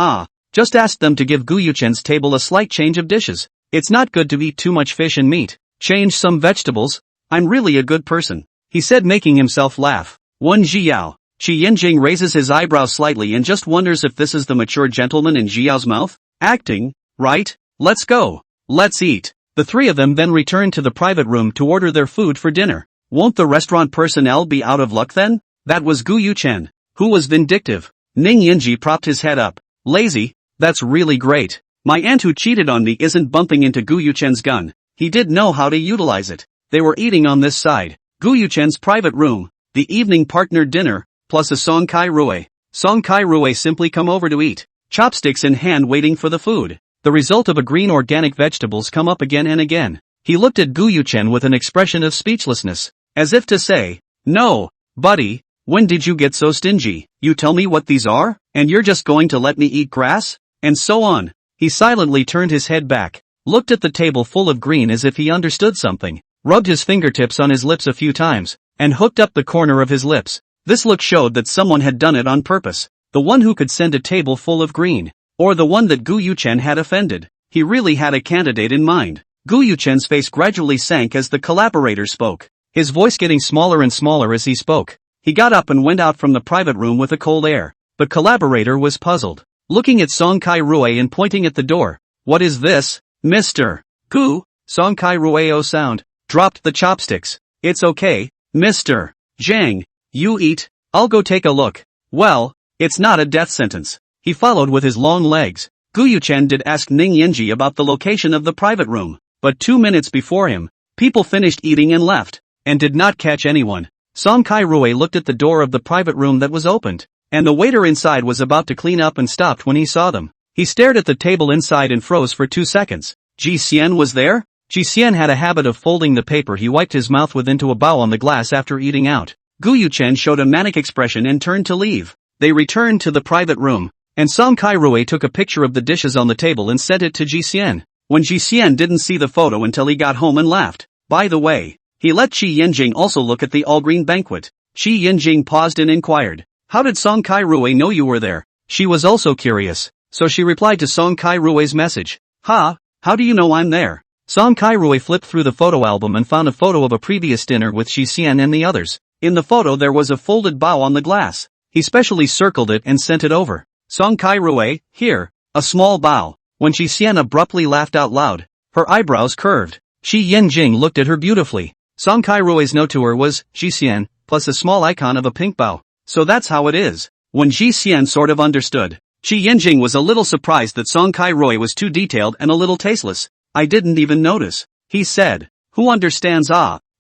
Just asked them to give Gu Yuchen's table a slight change of dishes. It's not good to eat too much fish and meat. Change some vegetables. I'm really a good person," he said, making himself laugh. "Wen Jiao." Qi Yinjing raises his eyebrows slightly and just wonders if this is the mature gentleman in Jiao's mouth. Acting, right? Let's go. Let's eat. The three of them then returned to the private room to order their food for dinner. Won't the restaurant personnel be out of luck then? That was Gu Yuchen, who was vindictive. Ning Yinji propped his head up. "Lazy? That's really great. My aunt who cheated on me isn't bumping into Gu Yuchen's gun. He did know how to utilize it." They were eating on this side. Gu Yuchen's private room, the evening partner dinner, plus a Song Kai Rui. Song Kai Rui simply come over to eat, chopsticks in hand waiting for the food. The result of a green organic vegetables come up again and again. He looked at Gu Yuchen with an expression of speechlessness, as if to say, "No, buddy, when did you get so stingy? You tell me what these are, and you're just going to let me eat grass?" And so on. He silently turned his head back, looked at the table full of green as if he understood something, rubbed his fingertips on his lips a few times, and hooked up the corner of his lips. This look showed that someone had done it on purpose. The one who could send a table full of green, or the one that Gu Yuchen had offended. He really had a candidate in mind. Gu Yuchen's face gradually sank as the collaborator spoke, his voice getting smaller and smaller as he spoke. He got up and went out from the private room with a cold air. The collaborator was puzzled, looking at Song Kai Rui and pointing at the door. "What is this, Mr. Gu?" Song Kai Rueo sound, dropped the chopsticks. "It's okay, Mr. Zhang. You eat, I'll go take a look." "Well, it's not a death sentence." He followed with his long legs. Gu Yuchen did ask Ning Yinji about the location of the private room, but 2 minutes before him, people finished eating and left, and did not catch anyone. Song Kai Rui looked at the door of the private room that was opened, and the waiter inside was about to clean up and stopped when he saw them. He stared at the table inside and froze for 2 seconds. Ji Xian was there? Ji Xian had a habit of folding the paper he wiped his mouth with into a bow on the glass after eating out. Gu Yuchen showed a manic expression and turned to leave. They returned to the private room. and Song Kai-rui took a picture of the dishes on the table and sent it to Ji-hsien. When Ji-hsien didn't see the photo until he got home and laughed. By the way, he let Qi Yanjing also look at the all-green banquet. Qi Yanjing paused and inquired, "How did Song Kai-rui know you were there?" She was also curious, so she replied to Song Kai-rui's message. "Ha, how do you know I'm there?" Song Kai-rui flipped through the photo album and found a photo of a previous dinner with Ji-hsien and the others. In the photo there was a folded bow on the glass. He specially circled it and sent it over. Song Kai-rui, here, a small bow. When Ji-hsien abruptly laughed out loud, her eyebrows curved. Qi Yanjing looked at her beautifully. Song Kai-rui's note to her was, Ji-hsien, plus a small icon of a pink bow. So that's how it is. When Ji-hsien sort of understood, Qi Yanjing was a little surprised that Song Kai-rui was too detailed and a little tasteless. "I didn't even notice," he said. "Who understands?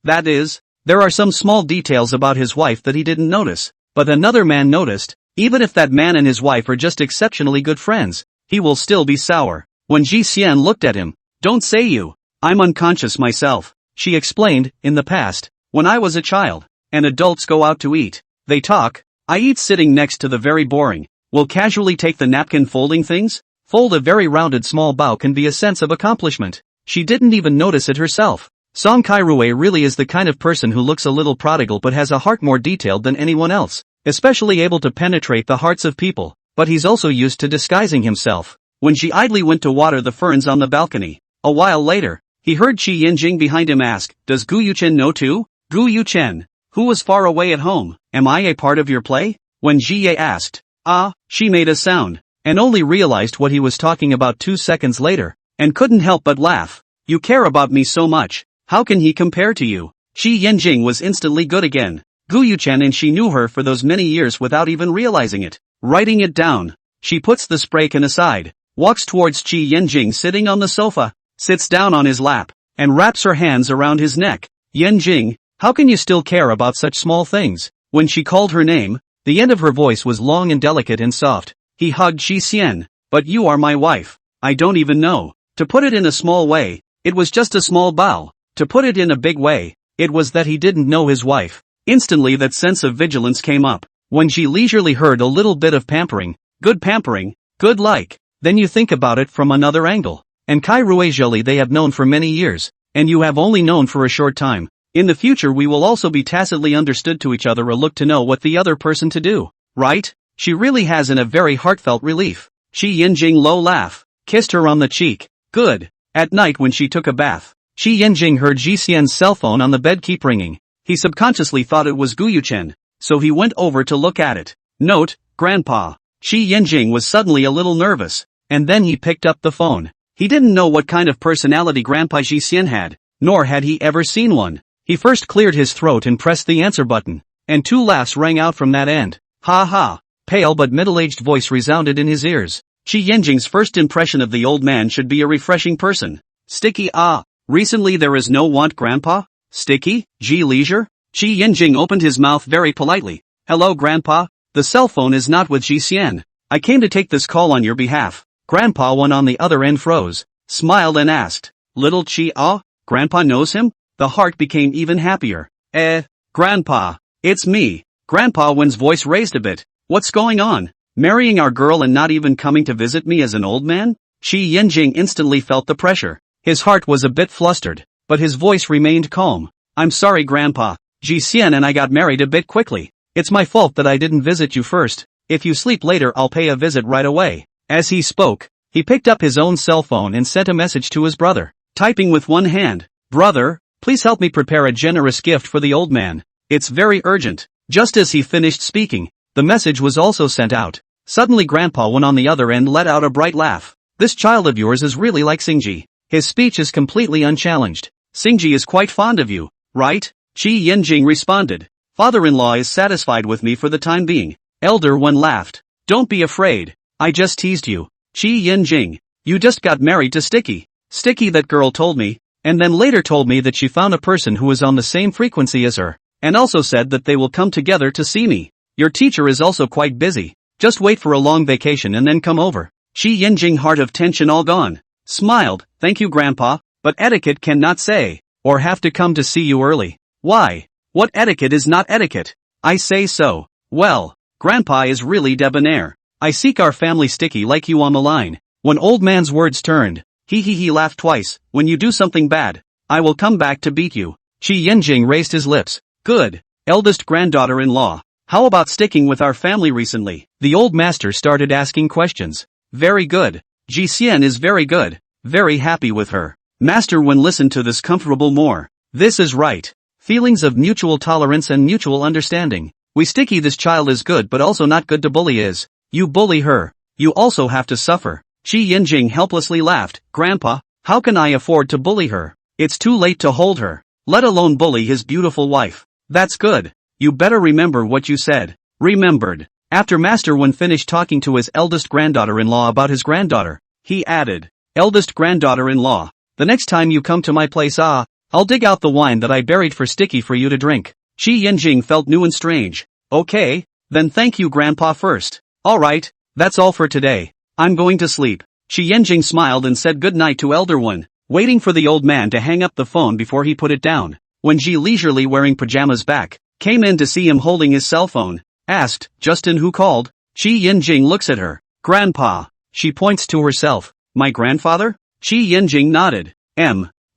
That is, there are some small details about his wife that he didn't notice. But another man noticed. Even if that man and his wife are just exceptionally good friends, he will still be sour." When Ji-hsien looked at him, "Don't say you. I'm unconscious myself," she explained. "In the past, when I was a child, and adults go out to eat, they talk. I eat sitting next to the very boring. Will casually take the napkin folding things. Fold a very rounded small bow can be a sense of accomplishment." She didn't even notice it herself. Song Kai-rui really is the kind of person who looks a little prodigal but has a heart more detailed than anyone else, especially able to penetrate the hearts of people, but he's also used to disguising himself. When she idly went to water the ferns on the balcony, a while later, he heard Qi Yanjing behind him ask, "Does Gu Yuchen know too?" Gu Yuchen, who was far away at home, "Am I a part of your play?" When Ji Ye asked, she made a sound, and only realized what he was talking about 2 seconds later, and couldn't help but laugh. "You care about me so much, how can he compare to you?" Qi Yanjing was instantly good again. Gu Yuchen, and she knew her for those many years without even realizing it. Writing it down, she puts the spray can aside, walks towards Qi Yanjing sitting on the sofa, sits down on his lap, and wraps her hands around his neck. "Yanjing, how can you still care about such small things?" When she called her name, the end of her voice was long and delicate and soft. He hugged Ji-hsien. "But you are my wife. I don't even know. To put it in a small way, it was just a small bow. To put it in a big way, it was that he didn't know his wife." Instantly that sense of vigilance came up. When she leisurely heard a little bit of pampering, good like, then you think about it from another angle. And Kai-rui Zhili they have known for many years, and you have only known for a short time. In the future we will also be tacitly understood to each other or look to know what the other person to do, right? She really has in a very heartfelt relief. Qi Yanjing low laugh, kissed her on the cheek. Good. At night when she took a bath, Qi Yanjing heard Ji-hsien's cell phone on the bed keep ringing. He subconsciously thought it was Gu Yuchen, so he went over to look at it. Note, Grandpa. Qi Yanjing was suddenly a little nervous, and then he picked up the phone. He didn't know what kind of personality Grandpa Ji-hsien had, nor had he ever seen one. He first cleared his throat and pressed the answer button, and 2 laughs rang out from that end. Ha ha. Pale but middle-aged voice resounded in his ears. Qi Yanjing's first impression of the old man should be a refreshing person. Sticky. Recently there is no want, Grandpa? Sticky? Ji Leisure? Qi Yanjing opened his mouth very politely. Hello, Grandpa. The cell phone is not with Ji-hsien. I came to take this call on your behalf. Grandpa, one on the other end, froze, smiled and asked, Little Qi, Grandpa knows him? The heart became even happier. Grandpa. It's me. Grandpa Wen's voice raised a bit. What's going on? Marrying our girl and not even coming to visit me as an old man? Qi Yanjing instantly felt the pressure. His heart was a bit flustered, but his voice remained calm. I'm sorry, Grandpa. Ji-hsien and I got married a bit quickly. It's my fault that I didn't visit you first. If you sleep later, I'll pay a visit right away. As he spoke, he picked up his own cell phone and sent a message to his brother, typing with one hand. Brother, please help me prepare a generous gift for the old man. It's very urgent. Just as he finished speaking, the message was also sent out. Suddenly Grandpa Wen on the other end let out a bright laugh. This child of yours is really like Xingji. His speech is completely unchallenged. Xingji is quite fond of you, right? Qi Yanjing responded. Father-in-law is satisfied with me for the time being. Elder Wen laughed. Don't be afraid. I just teased you. Qi Yanjing. You just got married to Sticky. Sticky, that girl told me, and then later told me that she found a person who is on the same frequency as her, and also said that they will come together to see me. Your teacher is also quite busy. Just wait for a long vacation and then come over. Qi Yanjing, heart of tension all gone, smiled. Thank you, Grandpa, but etiquette cannot say, or have to come to see you early. Why? What etiquette is not etiquette? I say so. Well, Grandpa is really debonair. I seek our family sticky like you on the line. When old man's words turned, he laughed twice. When you do something bad, I will come back to beat you. Qi Yanjing raised his lips. Good. Eldest granddaughter-in-law. How about sticking with our family recently? The old master started asking questions. Very good. Ji Xian is very good. Very happy with her. Master Wen listened to this comfortable more. This is right. Feelings of mutual tolerance and mutual understanding. We sticky this child is good but also not good to bully is. You bully her. You also have to suffer. Qi Yanjing helplessly laughed. Grandpa, how can I afford to bully her? It's too late to hold her. Let alone bully his beautiful wife. That's good. You better remember what you said. Remembered. After Master Wen finished talking to his eldest granddaughter-in-law about his granddaughter, he added, eldest granddaughter-in-law, the next time you come to my place I'll dig out the wine that I buried for Sticky for you to drink. Qi Yanjing felt new and strange. Okay, then thank you Grandpa first. Alright, that's all for today. I'm going to sleep. Qi Yanjing smiled and said good night to Elder Wen, waiting for the old man to hang up the phone before he put it down. When Ji leisurely wearing pajamas back, came in to see him holding his cell phone, asked, Justin who called? Qi Yanjing looks at her. Grandpa. She points to herself. My grandfather? Qi Yanjing nodded.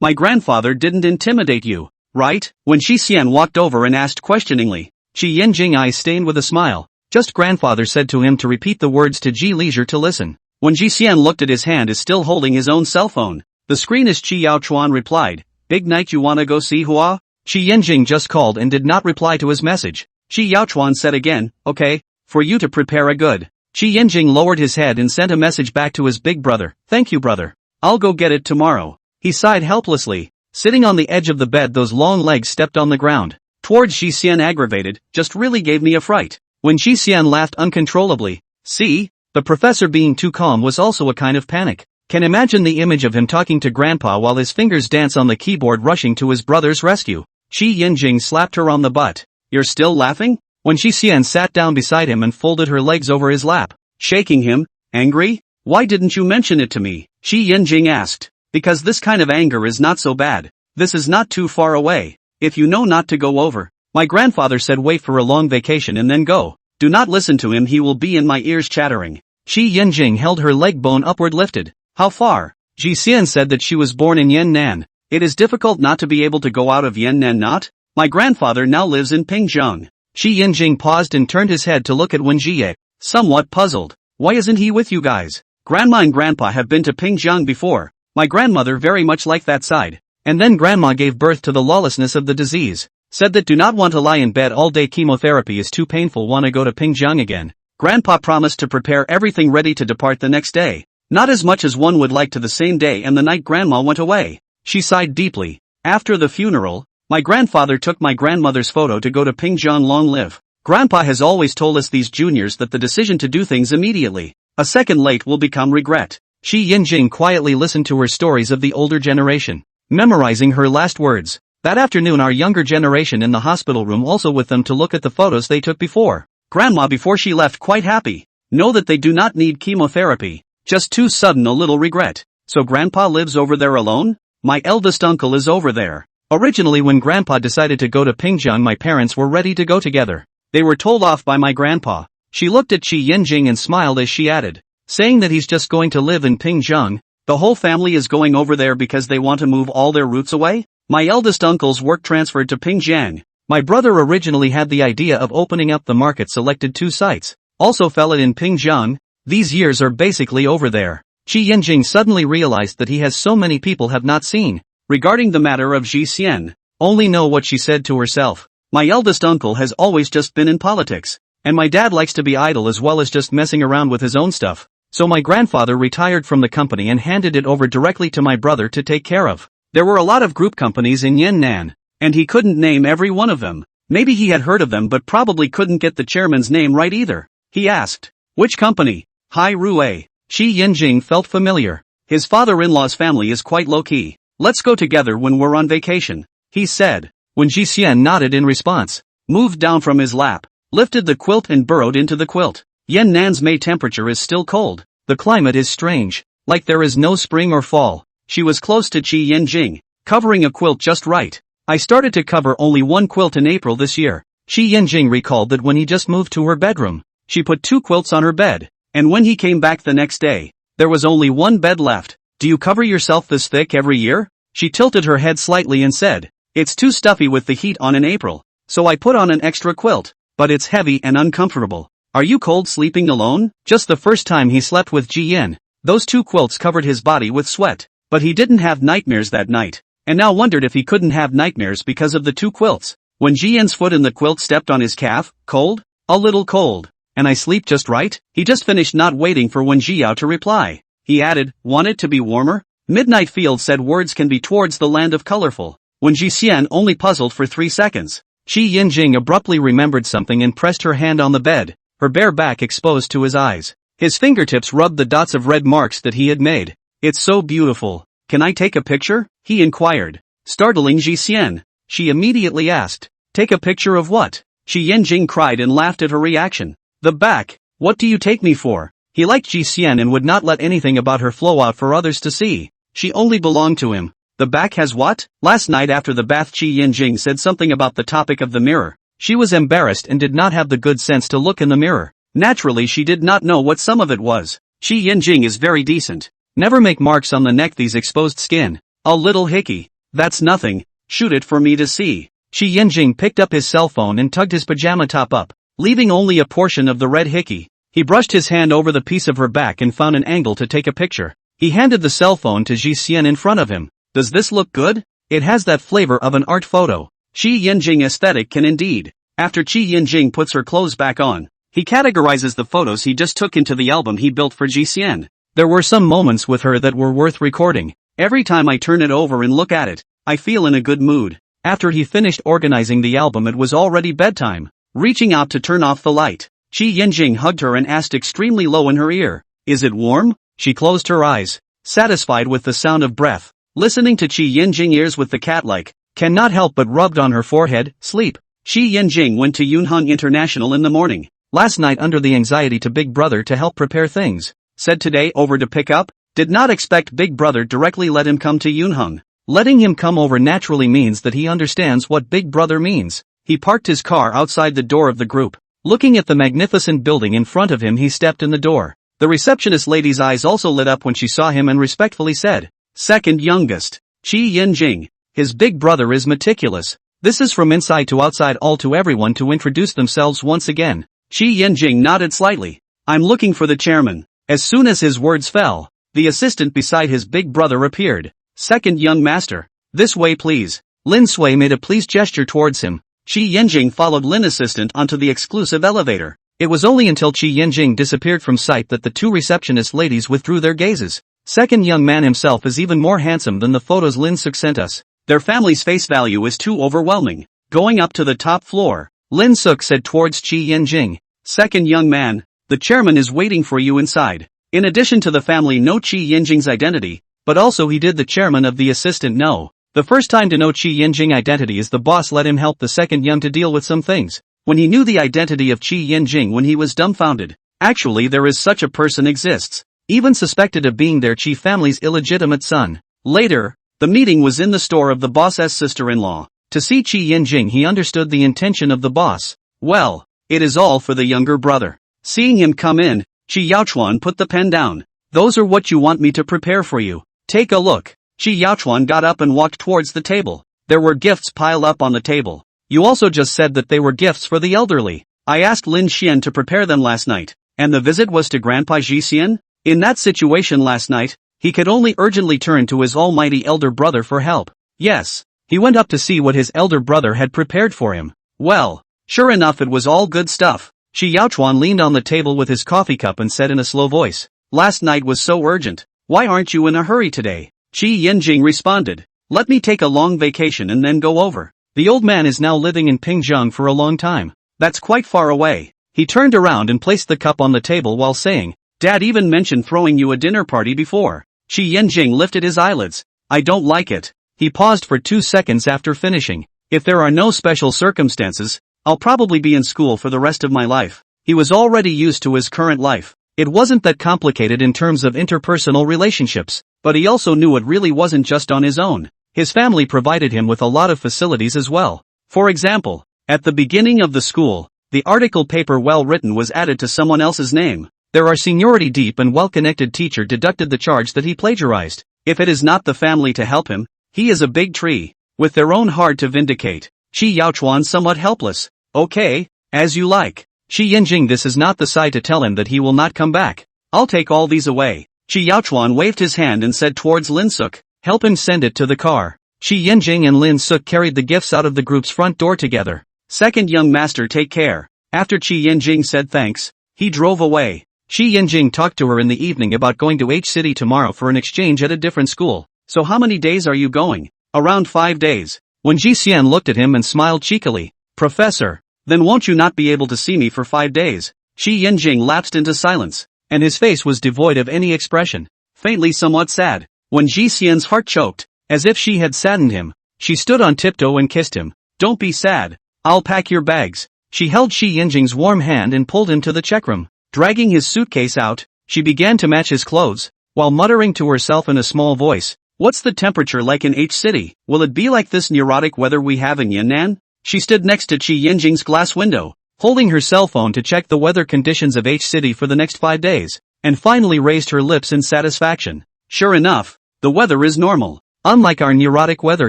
My grandfather didn't intimidate you, right? When Shi Xian walked over and asked questioningly, Qi Yanjing eyes stained with a smile. Just grandfather said to him to repeat the words to Ji leisure to listen. When Ji Xian looked at his hand is still holding his own cell phone. The screenist Qi Yao Chuan replied, Big night you wanna go see Hua? Qi Yanjing just called and did not reply to his message. Qi Yao Chuan said again, okay, for you to prepare a good. Qi Yanjing lowered his head and sent a message back to his big brother. Thank you brother. I'll go get it tomorrow. He sighed helplessly. Sitting on the edge of the bed those long legs stepped on the ground. Towards Shi Xian aggravated, just really gave me a fright. When Shi Xian laughed uncontrollably. See? The professor being too calm was also a kind of panic. Can imagine the image of him talking to grandpa while his fingers dance on the keyboard rushing to his brother's rescue. Qi Yanjing slapped her on the butt. You're still laughing? When Shi Xian sat down beside him and folded her legs over his lap, shaking him, angry? Why didn't you mention it to me? Qi Yanjing asked. Because this kind of anger is not so bad. This is not too far away. If you know not to go over. My grandfather said wait for a long vacation and then go. Do not listen to him, he will be in my ears chattering. Qi Yanjing held her leg bone upward lifted. How far? Ji Xian said that she was born in Yannan. It is difficult not to be able to go out of Yannan not? My grandfather now lives in Pingzheng. Qi Yanjing paused and turned his head to look at Wen Jie, somewhat puzzled. Why isn't he with you guys? Grandma and grandpa have been to Pingzheng before. My grandmother very much liked that side. And then grandma gave birth to the lawlessness of the disease. Said that do not want to lie in bed all day, chemotherapy is too painful, wanna go to Pingzheng again. Grandpa promised to prepare everything ready to depart the next day. Not as much as one would like to the same day and the night grandma went away. She sighed deeply. After the funeral, my grandfather took my grandmother's photo to go to Pingzheng, long live. Grandpa has always told us these juniors that the decision to do things immediately, a second late will become regret. Qi Yanjing quietly listened to her stories of the older generation, memorizing her last words. That afternoon our younger generation in the hospital room also with them to look at the photos they took before. Grandma before she left quite happy. Know that they do not need chemotherapy. Just too sudden a little regret. So grandpa lives over there alone? My eldest uncle is over there. Originally when grandpa decided to go to Pingzheng my parents were ready to go together. They were told off by my grandpa. She looked at Qi Yanjing and smiled as she added. Saying that he's just going to live in Pingzheng. The whole family is going over there because they want to move all their roots away? My eldest uncle's work transferred to Pingzheng. My brother originally had the idea of opening up the market, selected 2 sites. Also fell it in Pingzheng. These years are basically over there. Qi Yanjing suddenly realized that he has so many people have not seen. Regarding the matter of Ji Xian, only know what she said to herself. My eldest uncle has always just been in politics. And my dad likes to be idle as well as just messing around with his own stuff. So my grandfather retired from the company and handed it over directly to my brother to take care of. There were a lot of group companies in Yannan, and he couldn't name every one of them. Maybe he had heard of them but probably couldn't get the chairman's name right either. He asked, which company? Hai Rue. Qi Yanjing felt familiar. His father-in-law's family is quite low-key. Let's go together when we're on vacation, he said. When Ji Xian nodded in response, moved down from his lap, lifted the quilt and burrowed into the quilt. Yannan's May temperature is still cold. The climate is strange, like there is no spring or fall. She was close to Qi Yanjing, covering a quilt just right. I started to cover only 1 quilt in April this year. Qi Yanjing recalled that when he just moved to her bedroom, she put 2 quilts on her bed. And when he came back the next day, there was only one bed left. Do you cover yourself this thick every year? She tilted her head slightly and said, it's too stuffy with the heat on in April, so I put on an extra quilt, but it's heavy and uncomfortable. Are you cold sleeping alone? Just the first time he slept with Ji Yen, those two quilts covered his body with sweat, but he didn't have nightmares that night, and now wondered if he couldn't have nightmares because of the two quilts. When Ji Yen's foot in the quilt stepped on his calf, cold? A little cold. And I sleep just right? He just finished not waiting for Wen Jiao to reply. He added, want it to be warmer? Midnight Field said words can be towards the land of colorful. When Ji Xian only puzzled for 3 seconds. Qi Yinjing abruptly remembered something and pressed her hand on the bed, her bare back exposed to his eyes. His fingertips rubbed the dots of red marks that he had made. It's so beautiful. Can I take a picture? He inquired. Startling Ji Xian. She immediately asked, take a picture of what? Qi Yinjing cried and laughed at her reaction. The back. What do you take me for? He liked Ji Xian and would not let anything about her flow out for others to see. She only belonged to him. The back has what? Last night after the bath Qi Yinjing said something about the topic of the mirror. She was embarrassed and did not have the good sense to look in the mirror. Naturally she did not know what some of it was. Qi Yinjing is very decent. Never make marks on the neck, these exposed skin. A little hickey. That's nothing. Shoot it for me to see. Qi Yinjing picked up his cell phone and tugged his pajama top up, leaving only a portion of the red hickey. He brushed his hand over the piece of her back and found an angle to take a picture. He handed the cell phone to Ji Xian in front of him. Does this look good? It has that flavor of an art photo. Qi Yinjing aesthetic can indeed. After Qi Yinjing puts her clothes back on, he categorizes the photos he just took into the album he built for Ji Xian. There were some moments with her that were worth recording. Every time I turn it over and look at it, I feel in a good mood. After he finished organizing the album, it was already bedtime. Reaching out to turn off the light, Qi Yinjing hugged her and asked extremely low in her ear, is it warm? She closed her eyes, satisfied with the sound of breath. Listening to Qi Yinjing ears with the cat-like, cannot help but rubbed on her forehead. Sleep. Qi Yinjing went to Yunhong International in the morning. Last night under the anxiety to Big Brother to help prepare things. Said today over to pick up. Did not expect Big Brother directly let him come to Yunhong. Letting him come over naturally means that he understands what Big Brother means. He parked his car outside the door of the group. Looking at the magnificent building in front of him, he stepped in the door. The receptionist lady's eyes also lit up when she saw him and respectfully said, second youngest, Qi Yinjing. His big brother is meticulous. This is from inside to outside, all to everyone to introduce themselves once again. Qi Yinjing nodded slightly. I'm looking for the chairman. As soon as his words fell, the assistant beside his big brother appeared. Second young master. This way please. Lin Sui made a pleased gesture towards him. Qi Yinjing followed Lin assistant onto the exclusive elevator. It was only until Qi Yinjing disappeared from sight that the two receptionist ladies withdrew their gazes. Second young man himself is even more handsome than the photos Lin Suk sent us. Their family's face value is too overwhelming. Going up to the top floor, Lin Suk said towards Qi Yinjing. Second young man, the chairman is waiting for you inside. In addition to the family know Qi Yinjing's identity, but also he did the chairman of the assistant know. The first time to know Qi Yinjing identity is the boss let him help the second young to deal with some things. When he knew the identity of Qi Yinjing when he was dumbfounded. Actually there is such a person exists. Even suspected of being their Qi family's illegitimate son. Later, the meeting was in the store of the boss's sister-in-law. To see Qi Yinjing he understood the intention of the boss. Well, it is all for the younger brother. Seeing him come in, Qi Yaochuan put the pen down. Those are what you want me to prepare for you. Take a look. Qi Yaochuan got up and walked towards the table. There were gifts piled up on the table. You also just said that they were gifts for the elderly. I asked Lin Xian to prepare them last night. And the visit was to Grandpa Ji Xian? In that situation last night, he could only urgently turn to his almighty elder brother for help. Yes, he went up to see what his elder brother had prepared for him. Well, sure enough it was all good stuff. Qi Yaochuan leaned on the table with his coffee cup and said in a slow voice, last night was so urgent. Why aren't you in a hurry today? Qi Yinjing responded, let me take a long vacation and then go over. The old man is now living in Pingzheng for a long time. That's quite far away. He turned around and placed the cup on the table while saying, Dad even mentioned throwing you a dinner party before. Qi Yinjing lifted his eyelids. I don't like it. He paused for 2 seconds after finishing. If there are no special circumstances, I'll probably be in school for the rest of my life. He was already used to his current life. It wasn't that complicated in terms of interpersonal relationships, but he also knew it really wasn't just on his own. His family provided him with a lot of facilities as well. For example, at the beginning of the school, the article paper well written was added to someone else's name. There our seniority deep and well-connected teacher deducted the charge that he plagiarized. If it is not the family to help him, he is a big tree, with their own hard to vindicate. Qi Yaochuan somewhat helpless. Okay, as you like. Qi Yinjing, this is not the side to tell him that he will not come back. I'll take all these away. Qi Yaochuan waved his hand and said towards Lin Suk, help him send it to the car. Qi Yinjing and Lin Suk carried the gifts out of the group's front door together. Second young master, take care. After Qi Yinjing said thanks, he drove away. Qi Yinjing talked to her in the evening about going to H City tomorrow for an exchange at a different school. So how many days are you going? Around 5 days. When Ji Xian looked at him and smiled cheekily. Professor, then won't you not be able to see me for 5 days? Qi Yinjing lapsed into silence, and his face was devoid of any expression, faintly somewhat sad. When Ji Xian's heart choked, as if she had saddened him, she stood on tiptoe and kissed him. Don't be sad. I'll pack your bags. She held Qi Yinjing's warm hand and pulled him to the checkroom. Dragging his suitcase out, she began to match his clothes, while muttering to herself in a small voice, what's the temperature like in H City? Will it be like this neurotic weather we have in Yan'an? She stood next to Qi Yinjing's glass window, holding her cell phone to check the weather conditions of H City for the next 5 days, and finally raised her lips in satisfaction. Sure enough, the weather is normal, unlike our neurotic weather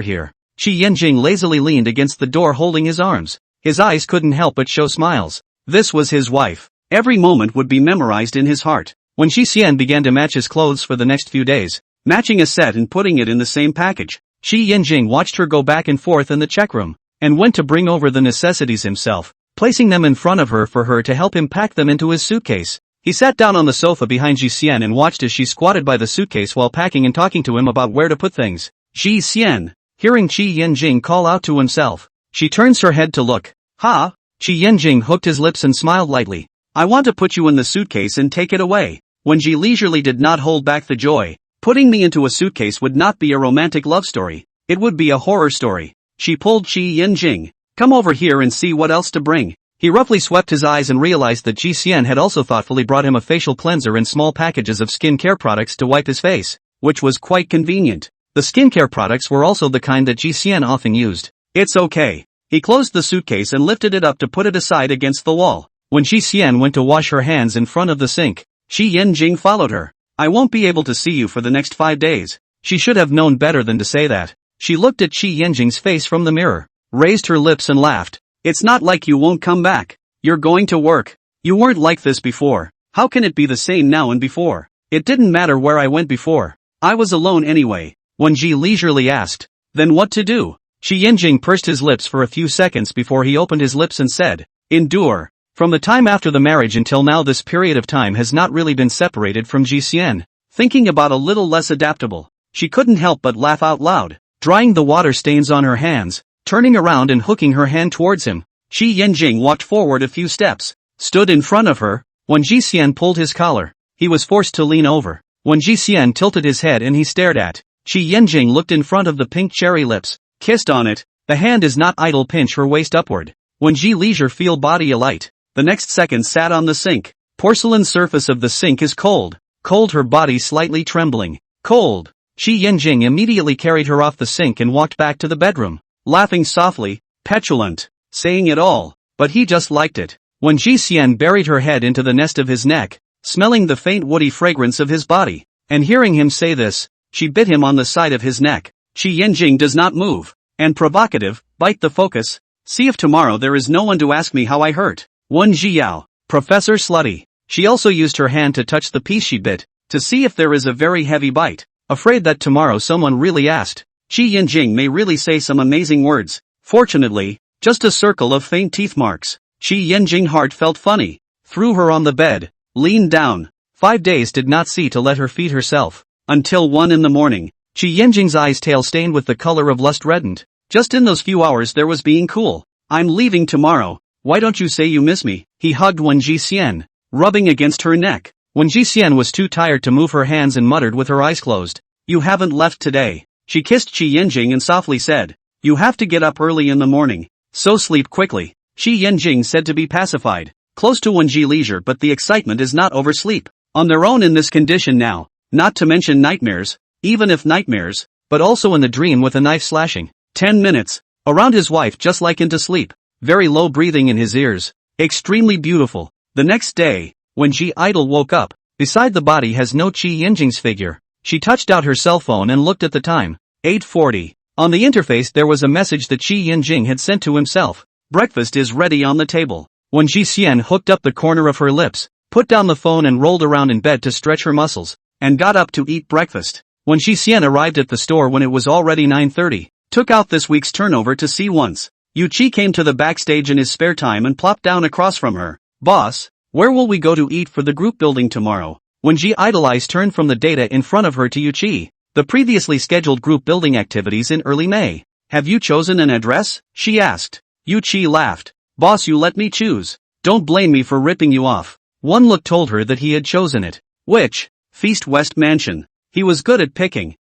here. Qi Yinjing lazily leaned against the door holding his arms. His eyes couldn't help but show smiles. This was his wife. Every moment would be memorized in his heart. When Ji Xian began to match his clothes for the next few days, matching a set and putting it in the same package, Qi Yinjing watched her go back and forth in the checkroom, and went to bring over the necessities himself, placing them in front of her for her to help him pack them into his suitcase. He sat down on the sofa behind Ji Xian and watched as she squatted by the suitcase while packing and talking to him about where to put things. Ji Xian, hearing Qi Yinjing call out to himself, she turns her head to look. Ha! Qi Yinjing hooked his lips and smiled lightly. I want to put you in the suitcase and take it away. When Ji leisurely did not hold back the joy. Putting me into a suitcase would not be a romantic love story. It would be a horror story. She pulled Qi Yinjing. Come over here and see what else to bring. He roughly swept his eyes and realized that Ji Xian had also thoughtfully brought him a facial cleanser and small packages of skincare products to wipe his face, which was quite convenient. The skincare products were also the kind that Ji Xian often used. It's okay. He closed the suitcase and lifted it up to put it aside against the wall. When Ji Xian went to wash her hands in front of the sink, Qi Yinjing followed her. I won't be able to see you for the next 5 days. She should have known better than to say that. She looked at Qi Yinjing's face from the mirror, raised her lips and laughed. It's not like you won't come back. You're going to work. You weren't like this before. How can it be the same now and before? It didn't matter where I went before. I was alone anyway. When Ji leisurely asked, then what to do? Qi Yinjing pursed his lips for a few seconds before he opened his lips and said, endure. From the time after the marriage until now, this period of time has not really been separated from Ji Xian. Thinking about a little less adaptable, she couldn't help but laugh out loud, drying the water stains on her hands, turning around and hooking her hand towards him. Qi Yinjing walked forward a few steps, stood in front of her. When Ji Xian pulled his collar, he was forced to lean over. When Ji Xian tilted his head and he stared at, Qi Yinjing looked in front of the pink cherry lips, kissed on it. The hand is not idle, pinch her waist upward. When Ji leisure feel body alight, the next second sat on the sink. Porcelain surface of the sink is cold. Cold, her body slightly trembling. Cold. Qi Yinjing immediately carried her off the sink and walked back to the bedroom, laughing softly, petulant, saying it all, but he just liked it. When Ji Xian buried her head into the nest of his neck, smelling the faint woody fragrance of his body, and hearing him say this, she bit him on the side of his neck. Qi Yinjing does not move, and provocative, bite the focus. See if tomorrow there is no one to ask me how I hurt. One Zhiyao, Professor Slutty. She also used her hand to touch the piece she bit, to see if there is a very heavy bite, afraid that tomorrow someone really asked. Qi Yinjing may really say some amazing words. Fortunately, just a circle of faint teeth marks. Qi Yinjing heart felt funny, threw her on the bed, leaned down. 5 days did not see to let her feed herself, until 1 in the morning. Qi Yinjing's eyes tail stained with the color of lust reddened. Just in those few hours there was being cool. I'm leaving tomorrow. Why don't you say you miss me? He hugged Wen Jixian, rubbing against her neck. Wen Jixian was too tired to move her hands and muttered with her eyes closed. You haven't left today. She kissed Qi Yinjing and softly said, you have to get up early in the morning, so sleep quickly. Qi Yinjing said to be pacified, close to Wen Ji leisure, but the excitement is not oversleep. On their own in this condition now, not to mention nightmares, even if nightmares, but also in the dream with a knife slashing. 10 minutes, around his wife just like into sleep. Very low breathing in his ears. Extremely beautiful. The next day, When Ji Idol woke up, beside the body has no Chi Yinjing's figure. She touched out her cell phone and looked at the time. 8:40. On the interface there was a message that Chi Yinjing had sent to himself. Breakfast is ready on the table. When Ji Xian hooked up the corner of her lips, put down the phone and rolled around in bed to stretch her muscles, and got up to eat breakfast. When Ji Xian arrived at the store when it was already 9:30, took out this week's turnover to see once. Yu Chi came to the backstage in his spare time and plopped down across from her. Boss, where will we go to eat for the group building tomorrow? When Ji Idolize turned from the data in front of her to Yu Chi, the previously scheduled group building activities in early May. Have you chosen an address? She asked. Yu Chi laughed. Boss, you let me choose. Don't blame me for ripping you off. One look told her that he had chosen it. Which? Feast West Mansion. He was good at picking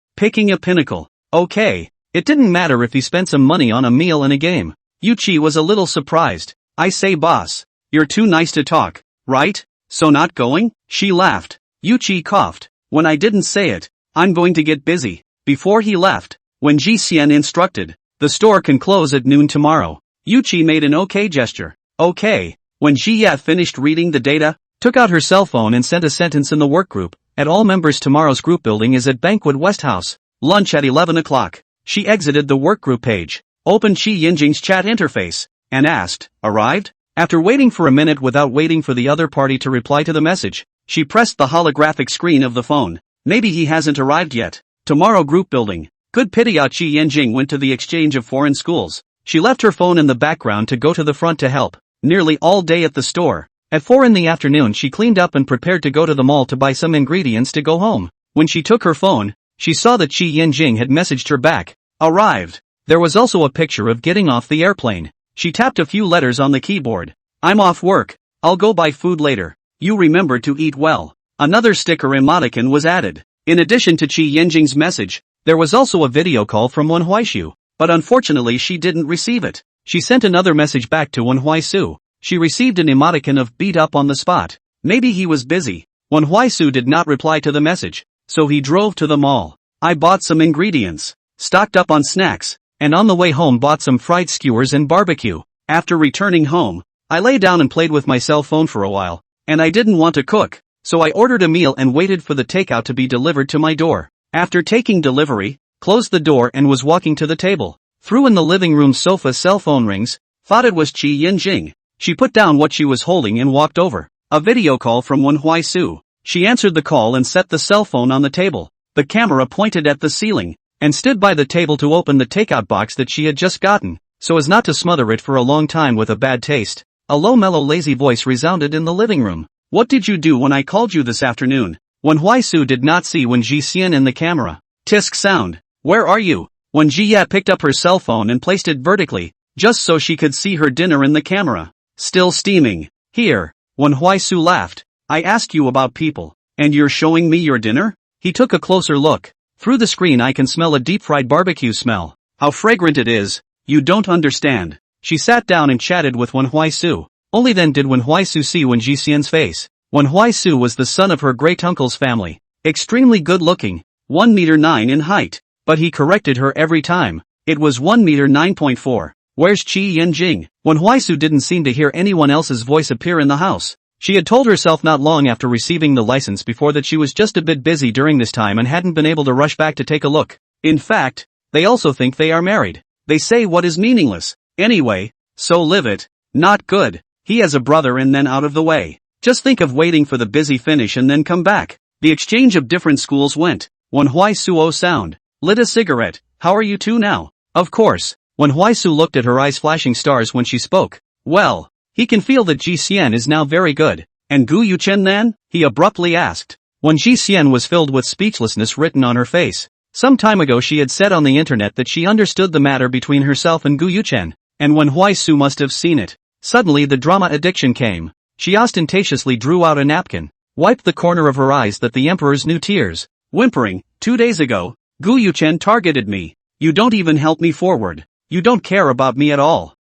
a pinnacle. Okay. It didn't matter if he spent some money on a meal and a game. Yu Chi was a little surprised. I say boss, you're too nice to talk, right? So not going? She laughed. Yu Chi coughed. When I didn't say it, I'm going to get busy. Before he left, when Ji Xian instructed, the store can close at noon tomorrow. Yu Chi made an okay gesture. Okay. When Ji Ya finished reading the data, took out her cell phone and sent a sentence in the work group. At all members, tomorrow's group building is at Banquet West House. Lunch at 11 o'clock. She exited the workgroup page, opened Chi Yinjing's chat interface, and asked, arrived? After waiting for a minute without waiting for the other party to reply to the message, she pressed the holographic screen of the phone. Maybe he hasn't arrived yet. Tomorrow group building. Good pity. Chi Yinjing went to the exchange of foreign schools. She left her phone in the background to go to the front to help. Nearly all day at the store. At 4 in the afternoon she cleaned up and prepared to go to the mall to buy some ingredients to go home. When she took her phone, she saw that Chi Yinjing had messaged her back. Arrived. There was also a picture of getting off the airplane. She tapped a few letters on the keyboard. I'm off work. I'll go buy food later. You remember to eat well. Another sticker emoticon was added. In addition to Chi Yinjing's message, there was also a video call from Wenhuaishu, but unfortunately she didn't receive it. She sent another message back to Wenhuaisu. She received an emoticon of beat up on the spot. Maybe he was busy. Wenhuaisu did not reply to the message, so he drove to the mall. I bought some ingredients, stocked up on snacks, and on the way home bought some fried skewers and barbecue. After returning home, I lay down and played with my cell phone for a while, and I didn't want to cook, so I ordered a meal and waited for the takeout to be delivered to my door. After taking delivery, closed the door and was walking to the table. Threw in the living room sofa. Cell phone rings, thought it was Chi Yinjing. She put down what she was holding and walked over. A video call from Wenhuaisu. She answered the call and set the cell phone on the table. The camera pointed at the ceiling, and stood by the table to open the takeout box that she had just gotten, so as not to smother it for a long time with a bad taste. A low mellow lazy voice resounded in the living room. What did you do when I called you this afternoon? Wenhuaisu did not see Wen Ji Xian in the camera. Tisk sound. Where are you? Wen Jia picked up her cell phone and placed it vertically, just so she could see her dinner in the camera. Still steaming. Here. Wenhuaisu laughed. I asked you about people, and you're showing me your dinner? He took a closer look. Through the screen I can smell a deep-fried barbecue smell. How fragrant it is. You don't understand. She sat down and chatted with Wenhuaisu. Only then did Wenhuaisu see Wen Jixian's face. Wenhuaisu was the son of her great-uncle's family. Extremely good-looking. 1 meter 9 in height. But he corrected her every time. It was 1 meter 9.4. Where's Chi Yinjing? Wenhuaisu didn't seem to hear anyone else's voice appear in the house. She had told herself not long after receiving the license before that she was just a bit busy during this time and hadn't been able to rush back to take a look. In fact, they also think they are married. They say what is meaningless. Anyway, so live it. Not good. He has a brother and then out of the way. Just think of waiting for the busy finish and then come back. The exchange of different schools went. Wenhuaisu sound. Lit a cigarette. How are you two now? Of course. Wenhuaisu looked at her eyes flashing stars when she spoke. Well, he can feel that Ji Xian is now very good. And Gu Yuchen then? He abruptly asked. When Ji Xian was filled with speechlessness written on her face. Some time ago she had said on the internet that she understood the matter between herself and Gu Yuchen, and Wenhuaisu must have seen it. Suddenly the drama addiction came. She ostentatiously drew out a napkin, wiped the corner of her eyes that the emperor's new tears. Whimpering, 2 days ago, Gu Yuchen targeted me. You don't even help me forward. You don't care about me at all.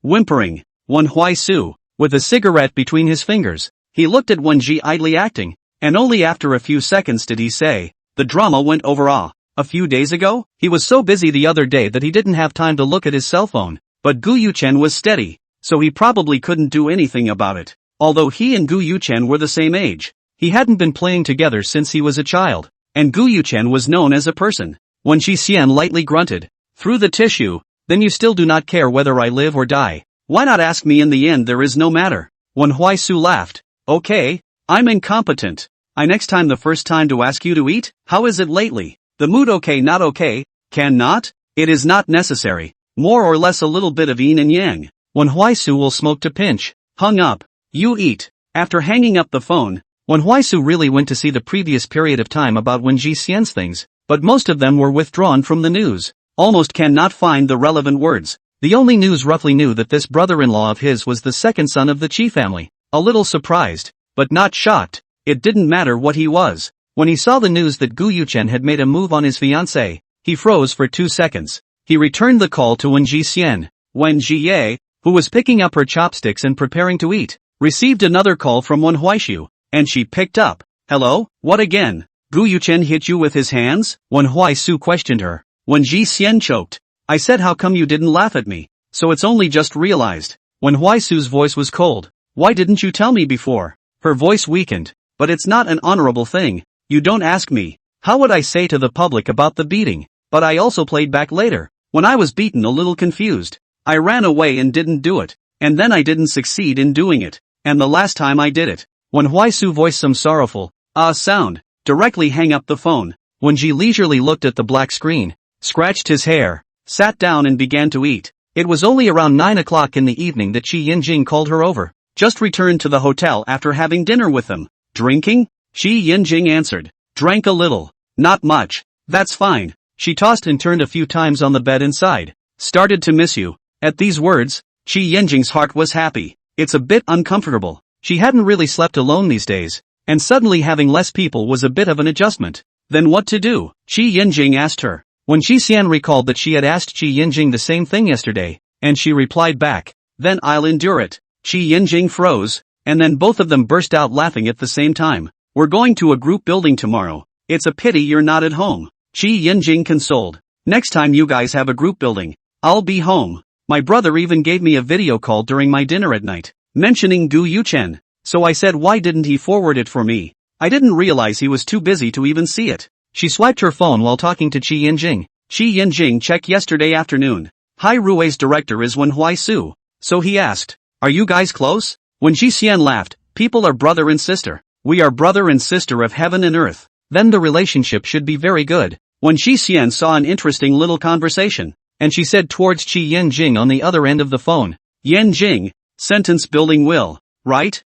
Whimpering. Wenhuaisu, with a cigarette between his fingers, he looked at Wen Ji idly acting, and only after a few seconds did he say, the drama went over. A few days ago? He was so busy the other day that he didn't have time to look at his cell phone, but Gu Yuchen was steady, so he probably couldn't do anything about it. although he and Gu Yuchen were the same age. He hadn't been playing together since he was a child, and Gu Yuchen was known as a person. Wen Jixian lightly grunted. Through the tissue, then you still do not care whether I live or die. Why not ask me in the end? There is no matter. Wen Huaisu laughed. Okay, I'm incompetent. I next time the first time to ask you to eat? How is it lately? The mood okay not okay? Cannot? It is not necessary. More or less a little bit of yin and yang. Wen Huaisu will smoke to pinch. Hung up. You eat. After hanging up the phone, Wen Huaisu really went to see the previous period of time about Wen Jixian's things, but most of them were withdrawn from the news. Almost cannot find the relevant words. The only news roughly knew that this brother-in-law of his was the second son of the Qi family. A little surprised, but not shocked. It didn't matter what he was. When he saw the news that Gu Yuchen had made a move on his fiancée, he froze for 2 seconds. He returned the call to Wen Jixian. Wen Jiye, who was picking up her chopsticks and preparing to eat, received another call from Wen Huaishu, and she picked up. Hello, what again? Gu Yuchen hit you with his hands? Wen Huaisu questioned her. Wen Jixian choked. I said how come you didn't laugh at me? So it's only just realized. Wen Huaisu's voice was cold. Why didn't you tell me before? Her voice weakened. But it's not an honorable thing. You don't ask me. How would I say to the public about the beating? But I also played back later. When I was beaten a little confused. I ran away and didn't do it. And then I didn't succeed in doing it. And the last time I did it. When Huaisu voiced some sorrowful, sound, directly hang up the phone. When Ji leisurely looked at the black screen, scratched his hair, sat down and began to eat. It was only around 9 o'clock in the evening that Qi Yinjing called her over. Just returned to the hotel after having dinner with them. Drinking? Qi Yinjing answered. Drank a little. Not much. That's fine. She tossed and turned a few times on the bed and sighed. Started to miss you. At these words, Qi Yinjing's heart was happy. It's a bit uncomfortable. She hadn't really slept alone these days, and suddenly having less people was a bit of an adjustment. Then what to do? Qi Yinjing asked her. When Jixian recalled that she had asked Qi Yinjing the same thing yesterday, and she replied back, then I'll endure it. Qi Yinjing froze, and then both of them burst out laughing at the same time. We're going to a group building tomorrow. It's a pity you're not at home. Qi Yinjing consoled. Next time you guys have a group building, I'll be home. My brother even gave me a video call during my dinner at night, mentioning Gu Yuchen. So I said why didn't he forward it for me? I didn't realize he was too busy to even see it. She swiped her phone while talking to Qi Yinjing. Qi Yinjing checked yesterday afternoon. Hai Rui's director is Wen Huaisu. So he asked, are you guys close? When Jixian laughed, people are brother and sister. We are brother and sister of heaven and earth. Then the relationship should be very good. When Jixian saw an interesting little conversation, and she said towards Qi Yinjing on the other end of the phone, Yinjing, sentence building will, right?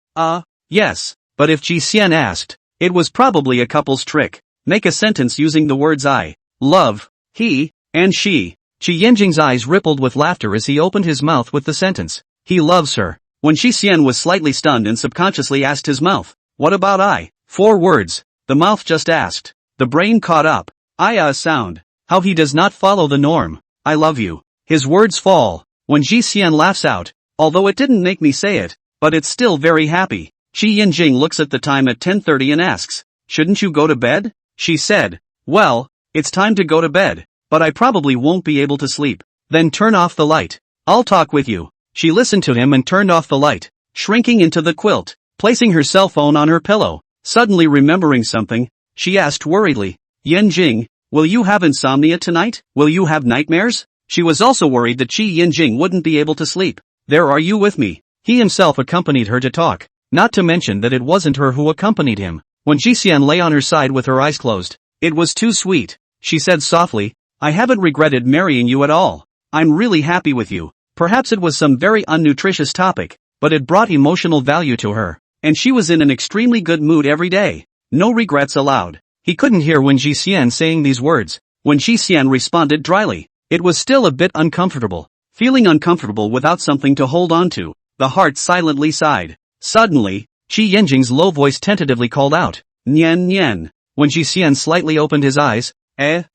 Yes. But if Jixian asked, it was probably a couple's trick. Make a sentence using the words I love, he, and she. Qi Yinjing's eyes rippled with laughter as he opened his mouth with the sentence, he loves her. When Jixian was slightly stunned and subconsciously asked his mouth, what about I? 4 words. The mouth just asked. The brain caught up. I sound. How he does not follow the norm. I love you. His words fall. When Jixian laughs out, although it didn't make me say it, but it's still very happy. Qi Yinjing looks at the time at 10:30 and asks, shouldn't you go to bed? She said, well, it's time to go to bed, but I probably won't be able to sleep. Then turn off the light. I'll talk with you. She listened to him and turned off the light, shrinking into the quilt, placing her cell phone on her pillow. Suddenly remembering something, she asked worriedly, Yinjing, will you have insomnia tonight? Will you have nightmares? She was also worried that Qi Yinjing wouldn't be able to sleep. There are you with me. He himself accompanied her to talk, not to mention that it wasn't her who accompanied him. When Jixian lay on her side with her eyes closed, it was too sweet. She said softly, I haven't regretted marrying you at all. I'm really happy with you. Perhaps it was some very unnutritious topic, but it brought emotional value to her, and she was in an extremely good mood every day. No regrets allowed. He couldn't hear Wen Jixian saying these words. When Jixian responded dryly, it was still a bit uncomfortable. Feeling uncomfortable without something to hold on to, the heart silently sighed. Suddenly, Qi Yinjing's low voice tentatively called out, Nian Nian. When Jixian slightly opened his eyes,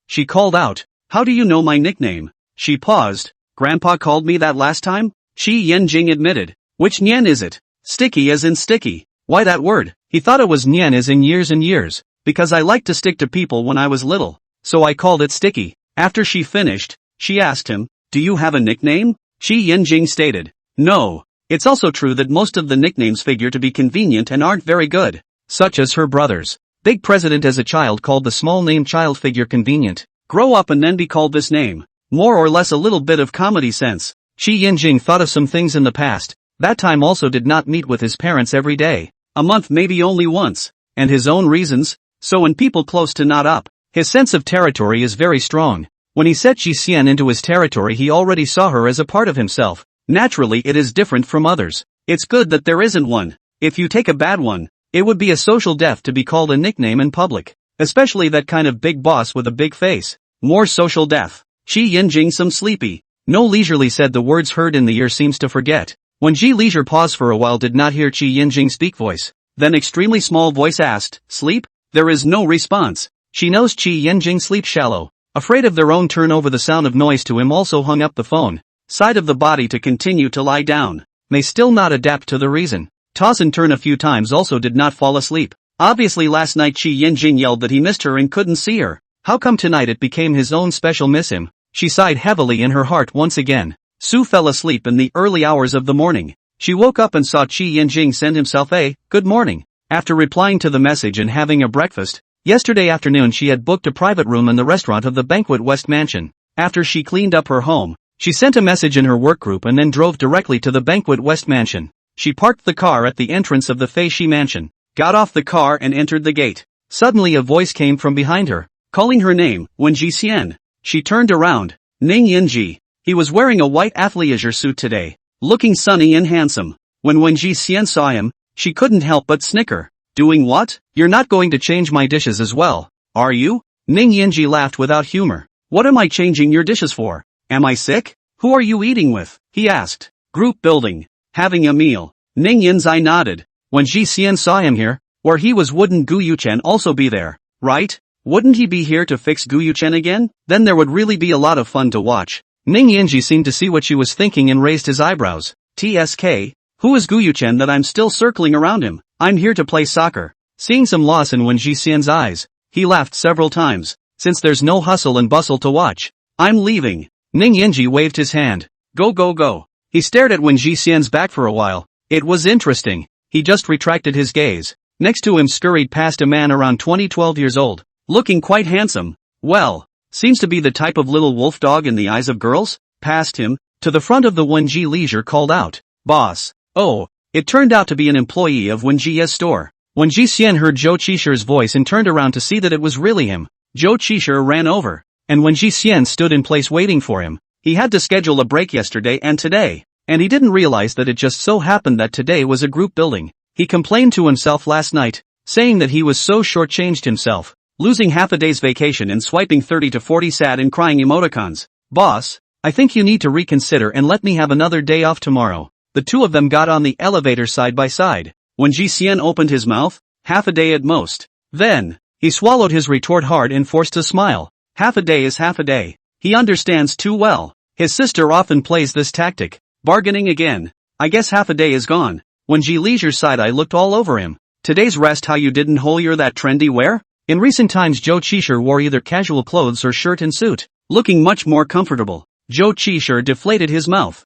she called out, how do you know my nickname? She paused. Grandpa called me that last time? Qi Yinjing admitted. Which Nian is it? Sticky as in sticky. Why that word? He thought it was Nian as in years and years, because I liked to stick to people when I was little, so I called it sticky. After she finished, she asked him, do you have a nickname? Qi Yinjing stated, no, It's also true that most of the nicknames figure to be convenient and aren't very good, such as her brother's big president as a child called the small name child figure convenient. Grow up and then be called this name. More or less a little bit of comedy sense. Qi Yinjing thought of some things in the past. That time also did not meet with his parents every day. A month maybe only once. And his own reasons. So when people close to not up, his sense of territory is very strong. When he set Ji Xian into his territory he already saw her as a part of himself. Naturally it is different from others. It's good that there isn't one. If you take a bad one, it would be a social death to be called a nickname in public. Especially that kind of big boss with a big face. More social death. Qi Yinjing some sleepy. No leisurely said the words heard in the ear seems to forget. When Ji Leisure paused for a while did not hear Qi Yinjing speak voice. Then extremely small voice asked, sleep? There is no response. She knows Qi Yinjing sleeps shallow. Afraid of their own turn over the sound of noise to him also hung up the phone. Side of the body to continue to lie down. May still not adapt to the reason. Toss and turn a few times also did not fall asleep. Obviously last night Qi Yinjing yelled that he missed her and couldn't see her. How come tonight it became his own special miss him? She sighed heavily in her heart once again. Sue fell asleep in the early hours of the morning. She woke up and saw Qi Yinjing send himself a good morning. After replying to the message and having a breakfast, yesterday afternoon she had booked a private room in the restaurant of the Banquet West Mansion. After she cleaned up her home, she sent a message in her work group and then drove directly to the Banquet West Mansion. She parked the car at the entrance of the Fei Shi Mansion, got off the car and entered the gate. Suddenly a voice came from behind her, calling her name, Wen Ji Xian. She turned around. Ning Yinji. He was wearing a white athleisure suit today, looking sunny and handsome. When Wen Ji Xian saw him, she couldn't help but snicker. Doing what? You're not going to change my dishes as well, are you? Ning Yinji laughed without humor. What am I changing your dishes for? Am I sick? Who are you eating with? He asked. Group building. Having a meal. Ning Yinzai nodded. When Ji Xian saw him here, where he was wouldn't Gu Yuchen also be there, right? Wouldn't he be here to fix Gu Yuchen again? Then there would really be a lot of fun to watch. Ning Yinji seemed to see what she was thinking and raised his eyebrows. TSK? Who is Gu Yuchen that I'm still circling around him? I'm here to play soccer. Seeing some loss in Wen Ji Xian's eyes, he laughed several times. Since there's no hustle and bustle to watch, I'm leaving. Ning Yinji waved his hand. Go go go. He stared at Wen Ji Xian's back for a while. It was interesting. He just retracted his gaze. Next to him scurried past a man around 12 years old, looking quite handsome. Well, seems to be the type of little wolf dog in the eyes of girls. Past him, to the front of the Wen Ji Leisure called out, Boss. Oh, it turned out to be an employee of Wen Ji's store. Wen Ji Xian heard Zhou Qishi's voice and turned around to see that it was really him. Zhou Qishi ran over, and Wen Ji Xian stood in place waiting for him. He had to schedule a break yesterday and today, and he didn't realize that it just so happened that today was a group building. He complained to himself last night, saying that he was so shortchanged himself, losing half a day's vacation and swiping 30 to 40 sad and crying emoticons. Boss, I think you need to reconsider and let me have another day off tomorrow. The two of them got on the elevator side by side. When Ji Xian opened his mouth, half a day at most. Then, he swallowed his retort hard and forced a smile. Half a day is half a day. He understands too well. His sister often plays this tactic. Bargaining again. I guess half a day is gone. When Ji Leisure's side-eye looked all over him. Today's rest how you didn't holier that trendy wear? In recent times Zhou Qisher wore either casual clothes or shirt and suit, looking much more comfortable. Zhou Qisher deflated his mouth.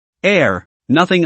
Nothing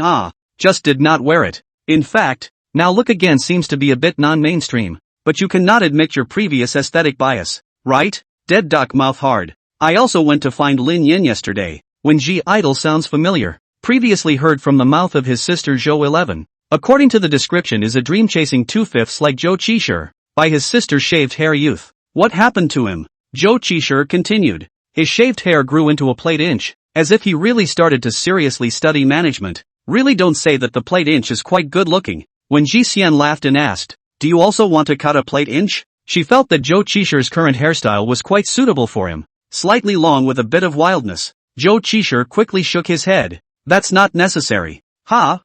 just did not wear it. In fact, now look again seems to be a bit non-mainstream, but you cannot admit your previous aesthetic bias, right? Dead duck mouth hard. I also went to find Lin Yin yesterday. When Ji Idol sounds familiar. Previously heard from the mouth of his sister Zhou 11. According to the description is a dream chasing 2/5 like Zhou Qisher, by his sister's shaved hair youth. What happened to him? Zhou Qisher continued. His shaved hair grew into a plate inch, as if he really started to seriously study management. Really don't say that the plate inch is quite good looking. When Ji Xian laughed and asked, do you also want to cut a plate inch? She felt that Zhou Qisher's current hairstyle was quite suitable for him. Slightly long with a bit of wildness. Zhou Qisher quickly shook his head. That's not necessary.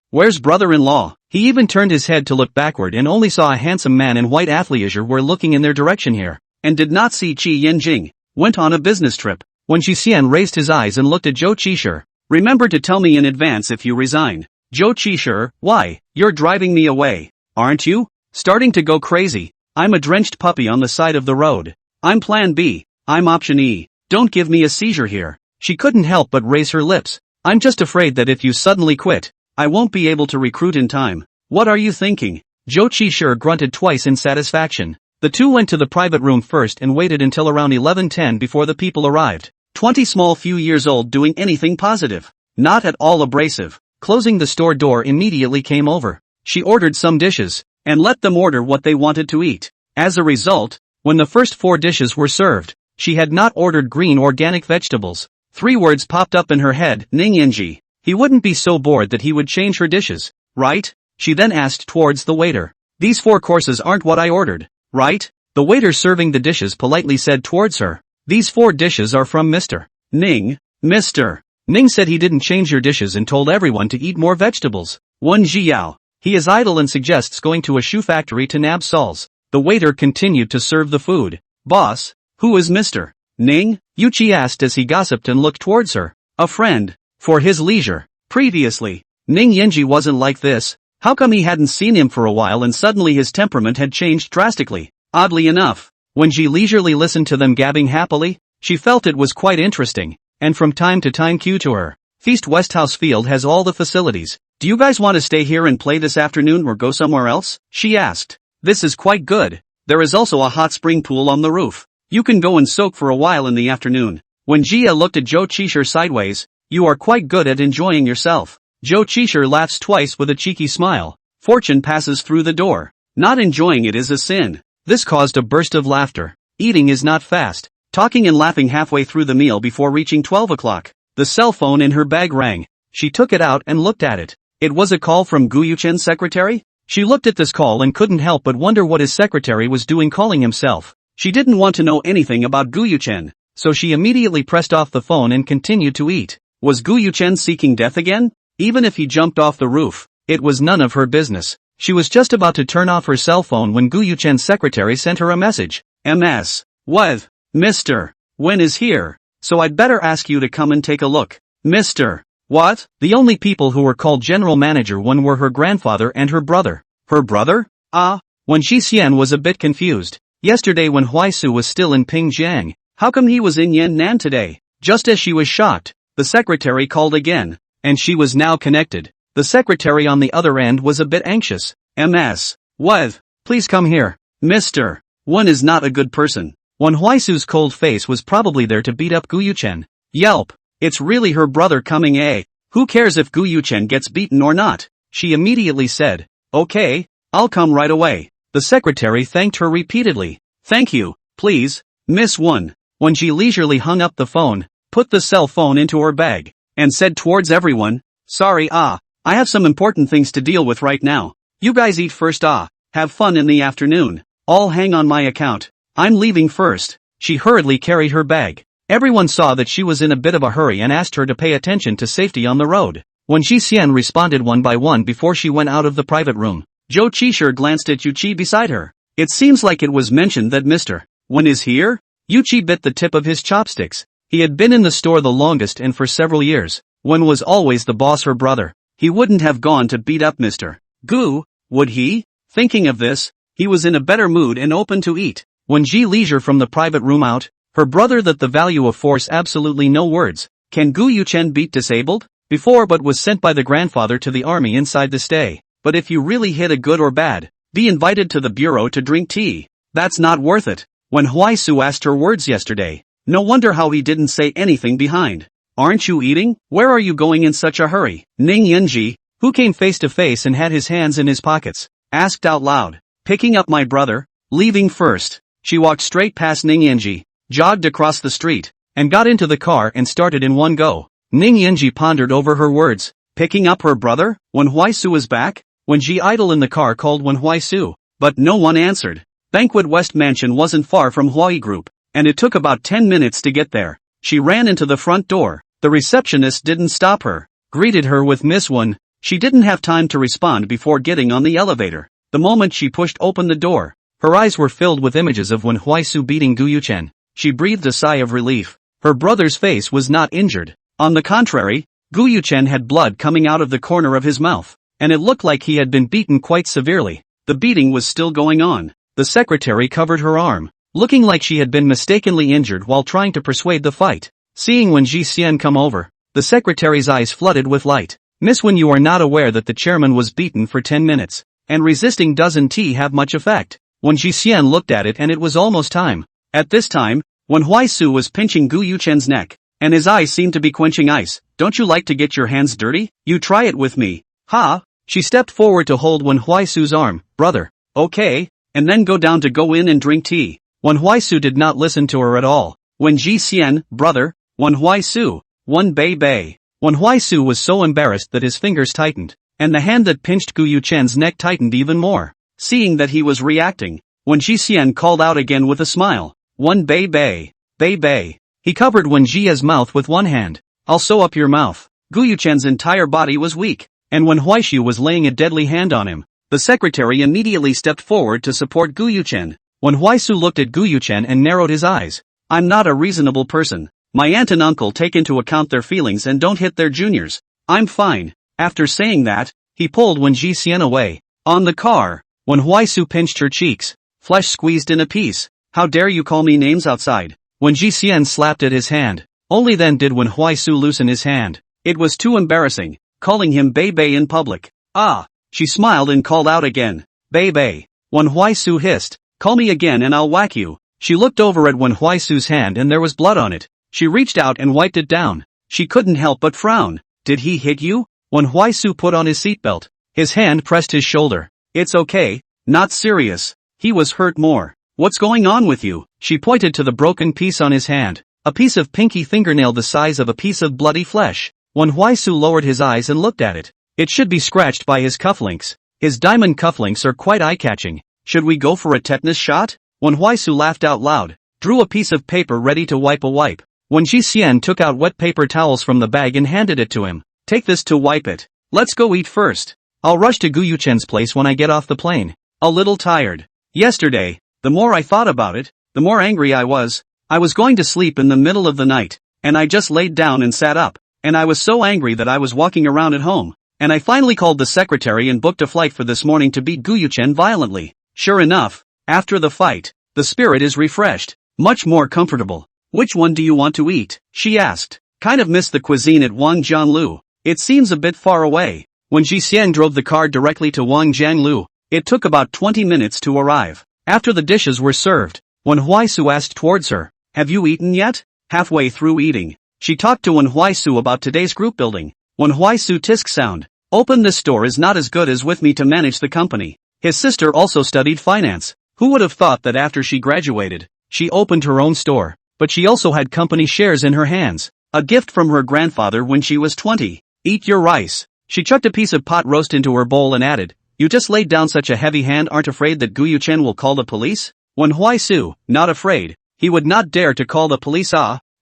Where's brother-in-law? He even turned his head to look backward and only saw a handsome man in white athleisure were looking in their direction here, and did not see Qi Yinjing. Went on a business trip. When Ji Xian raised his eyes and looked at Zhou Qisher. Remember to tell me in advance if you resign. Zhou Qisher, why? You're driving me away, aren't you? Starting to go crazy. I'm a drenched puppy on the side of the road. I'm plan B. I'm option E. Don't give me a seizure here. She couldn't help but raise her lips. I'm just afraid that if you suddenly quit, I won't be able to recruit in time. What are you thinking? Zhou Qishir grunted twice in satisfaction. The two went to the private room first and waited until around 11:10 before the people arrived. 20 small few years old doing anything positive. Not at all abrasive. Closing the store door immediately came over. She ordered some dishes, and let them order what they wanted to eat. As a result, when the first 4 dishes were served, she had not ordered green organic vegetables. 3 words popped up in her head, Ning Yinji. He wouldn't be so bored that he would change her dishes, right? She then asked towards the waiter. These 4 courses aren't what I ordered, right? The waiter serving the dishes politely said towards her. These 4 dishes are from Mr. Ning. Mr. Ning said he didn't change your dishes and told everyone to eat more vegetables. 1 Jiao. He is idle and suggests going to a shoe factory to nab soles. The waiter continued to serve the food. Boss, who is Mr. Ning? Yuchi asked as he gossiped and looked towards her. A friend. For his leisure. Previously, Ning Yinji wasn't like this. How come he hadn't seen him for a while and suddenly his temperament had changed drastically? Oddly enough, when she leisurely listened to them gabbing happily, she felt it was quite interesting, and from time to time cue to her. Feast Westhouse Field has all the facilities. Do you guys want to stay here and play this afternoon or go somewhere else? She asked. This is quite good. There is also a hot spring pool on the roof. You can go and soak for a while in the afternoon. When Jia looked at Zhou Qishir sideways, you are quite good at enjoying yourself. Zhou Qishir laughs twice with a cheeky smile. Fortune passes through the door. Not enjoying it is a sin. This caused a burst of laughter. Eating is not fast. Talking and laughing halfway through the meal before reaching 12 o'clock. The cell phone in her bag rang. She took it out and looked at it. It was a call from Gu Yuchen's secretary? She looked at this call and couldn't help but wonder what his secretary was doing calling himself. She didn't want to know anything about Gu Yuchen, so she immediately pressed off the phone and continued to eat. Was Gu Yuchen seeking death again? Even if he jumped off the roof, it was none of her business. She was just about to turn off her cell phone when Gu Yuchen's secretary sent her a message. MS. What? Mr. Wen is here, so I'd better ask you to come and take a look. Mr. What? The only people who were called General Manager Wen were her grandfather and her brother. Her brother? Ah. When Shi Xian was a bit confused. Yesterday when Huaisu was still in Pingjiang, how come he was in Yan'an today? Just as she was shocked, the secretary called again, and she was now connected. The secretary on the other end was a bit anxious. MS. What? Please come here. Mr. Wen is not a good person. When Huaisu's cold face was probably there to beat up Gu Yuchen. Yelp. It's really her brother coming, eh? Who cares if Gu Yuchen gets beaten or not? She immediately said. Okay, I'll come right away. The secretary thanked her repeatedly. Thank you, please, Miss Wen. When she leisurely hung up the phone, put the cell phone into her bag, and said towards everyone, sorry I have some important things to deal with right now. You guys eat first have fun in the afternoon. All hang on my account. I'm leaving first. She hurriedly carried her bag. Everyone saw that she was in a bit of a hurry and asked her to pay attention to safety on the road. When Shi Xian responded one by one before she went out of the private room, Zhou Qishir glanced at Yuchi beside her. It seems like it was mentioned that Mr. Wen is here? Yuchi bit the tip of his chopsticks. He had been in the store the longest and for several years. Wen was always the boss, her brother. He wouldn't have gone to beat up Mr. Gu, would he? Thinking of this, he was in a better mood and open to eat. When Ji leisure from the private room out, her brother that the value of force absolutely no words. Can Gu Yuchen beat disabled? Before but was sent by the grandfather to the army inside the stay. But if you really hit a good or bad, be invited to the bureau to drink tea. That's not worth it. When Huaisu asked her words yesterday, no wonder how he didn't say anything behind. Aren't you eating? Where are you going in such a hurry? Ning Yinji, who came face to face and had his hands in his pockets, asked out loud. Picking up my brother, leaving first. She walked straight past Ning Yinji, jogged across the street, and got into the car and started in one go. Ning Yinji pondered over her words. Picking up her brother? When Huaisu was back? When Ji idle in the car called when Huaisu, but no one answered. Banquet West Mansion wasn't far from Huai Group, and it took about 10 minutes to get there. She ran into the front door. The receptionist didn't stop her, greeted her with Miss Wen. She didn't have time to respond before getting on the elevator. The moment she pushed open the door, her eyes were filled with images of when Huaisu beating Gu Yuchen. She breathed a sigh of relief. Her brother's face was not injured. On the contrary, Gu Yuchen had blood coming out of the corner of his mouth, and it looked like he had been beaten quite severely. The beating was still going on. The secretary covered her arm, looking like she had been mistakenly injured while trying to persuade the fight. Seeing when Ji Xian come over, the secretary's eyes flooded with light. Miss, when you are not aware that the chairman was beaten for 10 minutes, and resisting doesn't have much effect. Wen Jixian looked at it and it was almost time. At this time, Wen Huaisu was pinching Gu Yuchen's neck, and his eyes seemed to be quenching ice. Don't you like to get your hands dirty? You try it with me. Ha! She stepped forward to hold Wen Huaisu's arm. Brother. Okay, and then go in and drink tea. Wen Huaisu did not listen to her at all. Wen Jixian, brother. Wen Huaisu. Wen Bei Bei. Wen Huaisu was so embarrassed that his fingers tightened, and the hand that pinched Gu Yuchen's neck tightened even more. Seeing that he was reacting, Wen Jixian called out again with a smile. Wen Bei Bei. Bei Bei. He covered Wen Jia's mouth with one hand. I'll sew up your mouth. Gu Yuchen's entire body was weak, and when Huaishu was laying a deadly hand on him, the secretary immediately stepped forward to support Gu Yuchen. When Huaisu looked at Gu Yuchen and narrowed his eyes. I'm not a reasonable person. My aunt and uncle take into account their feelings and don't hit their juniors. I'm fine. After saying that, he pulled Wen Jixian away. On the car, when Huaisu pinched her cheeks, flesh squeezed in a piece. How dare you call me names outside? Wen Jixian slapped at his hand. Only then did Wen Huaisu loosen his hand. It was too embarrassing, calling him Bei Bei in public. Ah! She smiled and called out again. Bei Bei. Wen Huaisu hissed. Call me again and I'll whack you. She looked over at Wen Huaisu's hand and there was blood on it. She reached out and wiped it down. She couldn't help but frown. Did he hit you? Wen Huaisu put on his seatbelt. His hand pressed his shoulder. It's okay. Not serious. He was hurt more. What's going on with you? She pointed to the broken piece on his hand. A piece of pinky fingernail the size of a piece of bloody flesh. Wen Huaisu lowered his eyes and looked at it. It should be scratched by his cufflinks. His diamond cufflinks are quite eye-catching. Should we go for a tetanus shot? Wen Huaisu laughed out loud, drew a piece of paper ready to wipe a wipe. Wen Jixian took out wet paper towels from the bag and handed it to him. Take this to wipe it. Let's go eat first. I'll rush to Gu Yuchen's place when I get off the plane. A little tired. Yesterday, the more I thought about it, the more angry I was. I was going to sleep in the middle of the night, and I just laid down and sat up, and I was so angry that I was walking around at home, and I finally called the secretary and booked a flight for this morning to beat Gu Yuchen violently. Sure enough, after the fight, the spirit is refreshed, much more comfortable. Which one do you want to eat? She asked. Kind of miss the cuisine at Wang Jianlu. It seems a bit far away. When Jixian drove the car directly to Wang Jianlu, it took about 20 minutes to arrive. After the dishes were served, Wen Huaisu asked towards her, have you eaten yet? Halfway through eating, she talked to Wen Huaisu about today's group building. Wen Huaisu tisk sound. Open this store is not as good as with me to manage the company. His sister also studied finance. Who would have thought that after she graduated, she opened her own store, but she also had company shares in her hands. A gift from her grandfather when she was 20. Eat your rice. She chucked a piece of pot roast into her bowl and added, you just laid down such a heavy hand, aren't afraid that Gu Yuchen will call the police? Wen Huaisu, not afraid. He would not dare to call the police.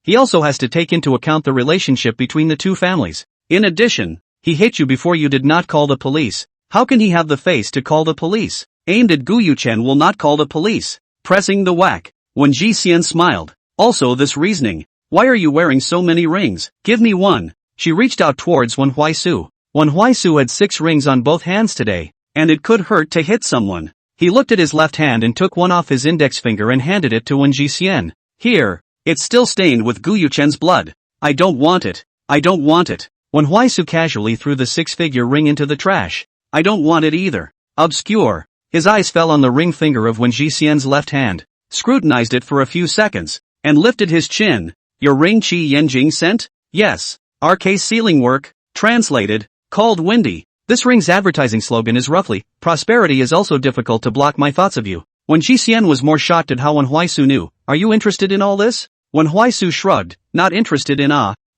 He also has to take into account the relationship between the two families. In addition, he hit you before you did not call the police. How can he have the face to call the police? Aimed at Gu Yuchen will not call the police. Pressing the whack. Wen Jixian smiled. Also this reasoning. Why are you wearing so many rings? Give me one. She reached out towards Wen Huaisu. Wen Huaisu had 6 rings on both hands today, and it could hurt to hit someone. He looked at his left hand and took one off his index finger and handed it to Wen Jixian. Here, it's still stained with Gu Yuchen's blood. I don't want it. I don't want it. Wen Huaisu casually threw the 6-figure ring into the trash. I don't want it either. Obscure. His eyes fell on the ring finger of Wen Jixian's left hand, scrutinized it for a few seconds, and lifted his chin. Your ring Qi Yanjing sent? Yes. RK sealing work. Translated, called Windy. This ring's advertising slogan is roughly, prosperity is also difficult to block my thoughts of you. Wen Jixian was more shocked at how Wen Huaisu knew. Are you interested in all this? Wen Huaisu shrugged, not interested in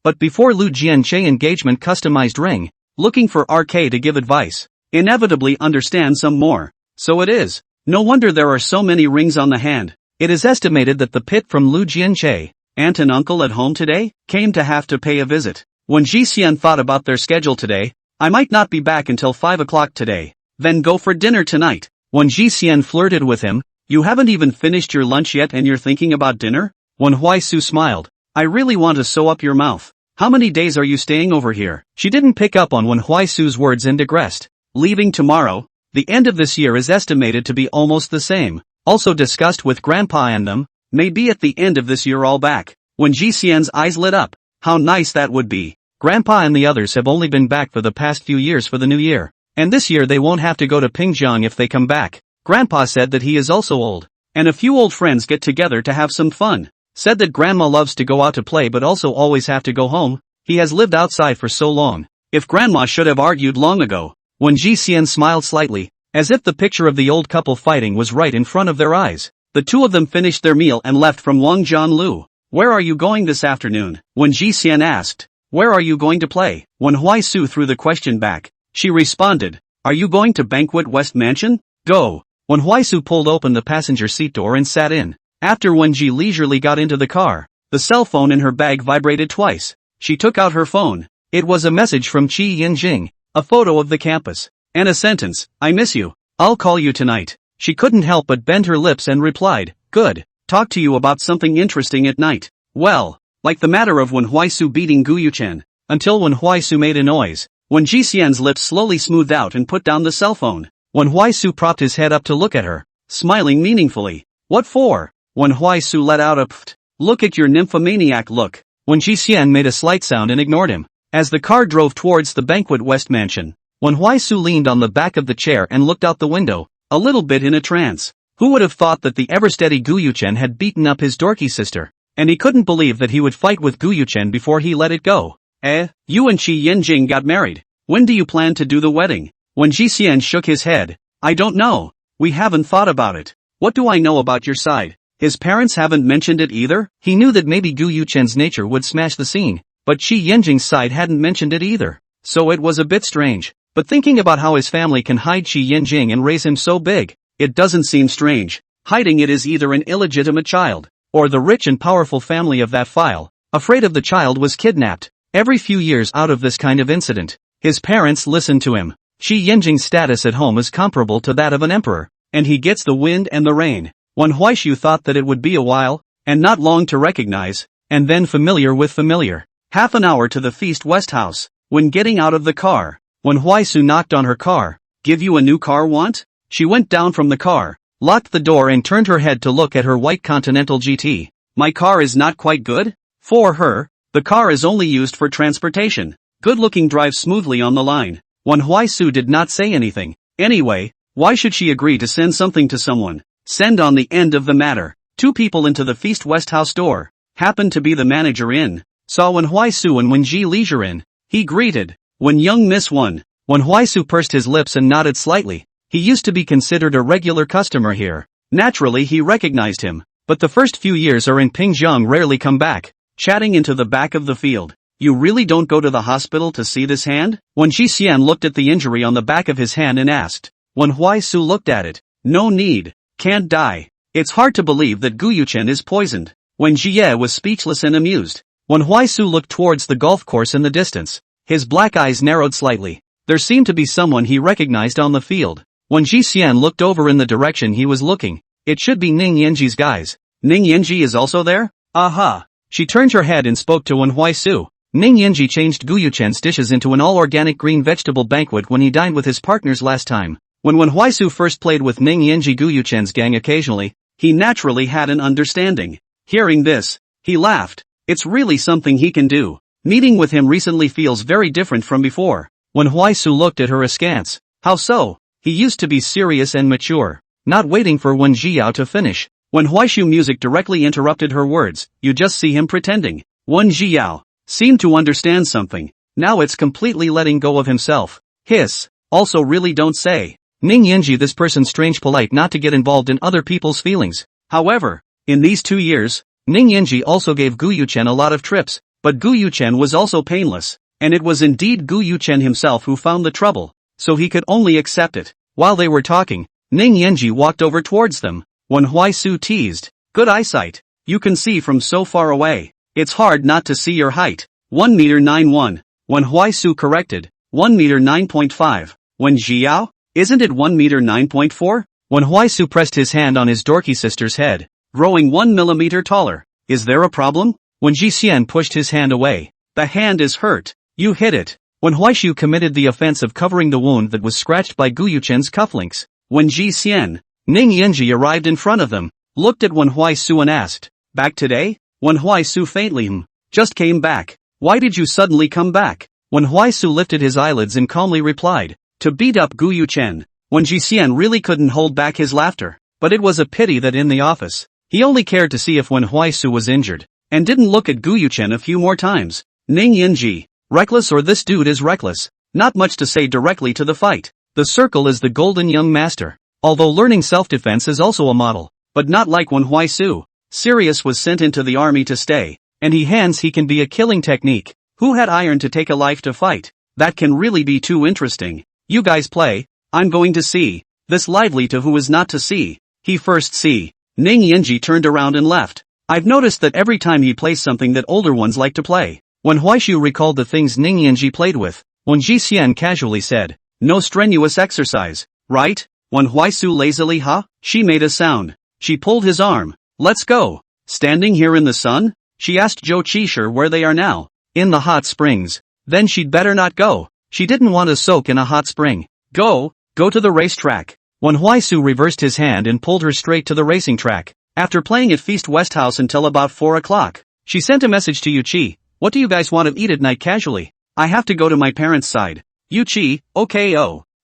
but before Lu Jianche engagement customized ring, looking for RK to give advice. Inevitably understand some more. So it is. No wonder there are so many rings on the hand. It is estimated that the pit from Lu Jianche, aunt and uncle at home today, came to have to pay a visit. When Jixian thought about their schedule today, I might not be back until 5 o'clock today. Then go for dinner tonight. When Jixian flirted with him, you haven't even finished your lunch yet and you're thinking about dinner? Wen Huaisu smiled. I really want to sew up your mouth. How many days are you staying over here? She didn't pick up on Wen Huaisu's words and digressed. Leaving tomorrow. The end of this year is estimated to be almost the same. Also discussed with Grandpa and them. Maybe at the end of this year all back. When Jixian's eyes lit up. How nice that would be. Grandpa and the others have only been back for the past few years for the new year. And this year they won't have to go to Pyeongchang if they come back. Grandpa said that he is also old. And a few old friends get together to have some fun. Said that grandma loves to go out to play but also always have to go home. He has lived outside for so long. If grandma should have argued long ago. Wen Jixian smiled slightly, as if the picture of the old couple fighting was right in front of their eyes. The two of them finished their meal and left from Wangjianlu. Where are you going this afternoon? Wen Jixian asked. Where are you going to play? Wen Huaisu threw the question back. She responded. Are you going to Banquet West Mansion? Go. Wen Huaisu pulled open the passenger seat door and sat in. After Wen Ji leisurely got into the car, the cell phone in her bag vibrated twice. She took out her phone. It was a message from Qi Yinjing, a photo of the campus, and a sentence, I miss you. I'll call you tonight. She couldn't help but bend her lips and replied, good. Talk to you about something interesting at night. Well, like the matter of Wen Huaisu beating Gu Yuchen, until Wen Huaisu made a noise. Wen Jixian's lips slowly smoothed out and put down the cell phone. Wen Huaisu propped his head up to look at her, smiling meaningfully. What for? Wen Huaisu let out a pft. Look at your nymphomaniac look. Wen Jixian made a slight sound and ignored him. As the car drove towards the Banquet West Mansion, Wen Huaisu leaned on the back of the chair and looked out the window, a little bit in a trance. Who would have thought that the ever-steady Gu Yuchen had beaten up his dorky sister? And he couldn't believe that he would fight with Gu Yuchen before he let it go. You and Qi Yinjing got married. When do you plan to do the wedding? Wen Jixian shook his head. I don't know. We haven't thought about it. What do I know about your side? His parents haven't mentioned it either? He knew that maybe Gu Yuchen's nature would smash the scene, but Qi Yinjing's side hadn't mentioned it either. So it was a bit strange. But thinking about how his family can hide Qi Yinjing and raise him so big, it doesn't seem strange. Hiding it is either an illegitimate child, or the rich and powerful family of that file, afraid of the child, was kidnapped. Every few years out of this kind of incident, his parents listened to him. Qi Yinjing's status at home is comparable to that of an emperor, and he gets the wind and the rain. Wen Huaishu thought that it would be a while, and not long to recognize, and then familiar with familiar. Half an hour to the Feast West house. When getting out of the car, Wen Huaisu knocked on her car. Give you a new car, want? She went down from the car, locked the door and turned her head to look at her white Continental GT. My car is not quite good? For her, the car is only used for transportation. Good-looking drives smoothly on the line. Wen Huaisu did not say anything. Anyway, why should she agree to send something to someone? Send on the end of the matter. Two people into the Feast West house door. Happened to be the manager in. Saw Wen Huaisu and Wen Ji Leisure in. He greeted. When young Miss Wen. Wen Huaisu pursed his lips and nodded slightly. He used to be considered a regular customer here. Naturally he recognized him. But the first few years are in Pyeongchang rarely come back. Chatting into the back of the field. You really don't go to the hospital to see this hand? Wen Jixian looked at the injury on the back of his hand and asked. Wen Huaisu looked at it. No need. Can't die. It's hard to believe that Gu Yuchen is poisoned. Wen Jie was speechless and amused. Wen Huaisu looked towards the golf course in the distance. His black eyes narrowed slightly. There seemed to be someone he recognized on the field. Wen Jixian looked over in the direction he was looking. It should be Ning Yanji's guys. Ning Yanji is also there? Aha. She turned her head and spoke to Wen Huaisu. Ning Yanji changed Gu Yuchen's dishes into an all-organic green vegetable banquet when he dined with his partners last time. When Wen Huaisu first played with Ning Yanji Gu Yuchen's gang occasionally, he naturally had an understanding. Hearing this, he laughed. It's really something he can do. Meeting with him recently feels very different from before. Wen Huaisu looked at her askance. How so? He used to be serious and mature. Not waiting for Wen Jiao to finish. Wen Huaishu music directly interrupted her words. You just see him pretending. Wen Jiao seemed to understand something. Now it's completely letting go of himself. Hiss. Also really don't say. Ning Yanji, this person's strange polite not to get involved in other people's feelings. However, in these 2 years, Ning Yanji also gave Gu Yuchen a lot of trips, but Gu Yuchen was also painless, and it was indeed Gu Yuchen himself who found the trouble, so he could only accept it. While they were talking, Ning Yanji walked over towards them. Wen Huaisu teased. Good eyesight. You can see from so far away. It's hard not to see your height. 1 meter 9'1". Wen Huaisu corrected. 1 meter 9.5. Wen Jiao? Isn't it 1 meter 9.4? Wen Huaisu pressed his hand on his dorky sister's head. Growing 1 millimeter taller. Is there a problem? Wen Jixian pushed his hand away. The hand is hurt. You hit it. Wen Huaishu committed the offense of covering the wound that was scratched by Gu Yuchen's cufflinks. Wen Jixian, Ning Yanji arrived in front of them, looked at Wen Huaisu and asked, back today? Wen Huaisu faintly just came back. Why did you suddenly come back? Wen Huaisu lifted his eyelids and calmly replied, to beat up Gu Yuchen. Wen Jixian really couldn't hold back his laughter, but it was a pity that in the office, he only cared to see if Wen Huaisu was injured, and didn't look at Gu Yuchen a few more times. Ning Yinji, reckless or this dude is reckless, not much to say directly to the fight. The circle is the golden young master, although learning self-defense is also a model, but not like Wen Huaisu. Sirius was sent into the army to stay, and he can be a killing technique. Who had iron to take a life to fight? That can really be too interesting. You guys play, I'm going to see. This lively to who is not to see. He first see. Ning Yinji turned around and left. I've noticed that every time he plays something that older ones like to play. When Huaishu recalled the things Ning Yinji played with, Wen Jixian casually said, no strenuous exercise, right? Wen Huaisu lazily She made a sound. She pulled his arm. Let's go. Standing here in the sun? She asked Zhou Qishir where they are now. In the hot springs. Then she'd better not go. She didn't want to soak in a hot spring. Go to the racetrack. Wen Huaisu reversed his hand and pulled her straight to the racing track. After playing at Feast West House until about 4 o'clock, she sent a message to Yuqi. What do you guys want to eat at night casually? I have to go to my parents' side. Yuqi, okay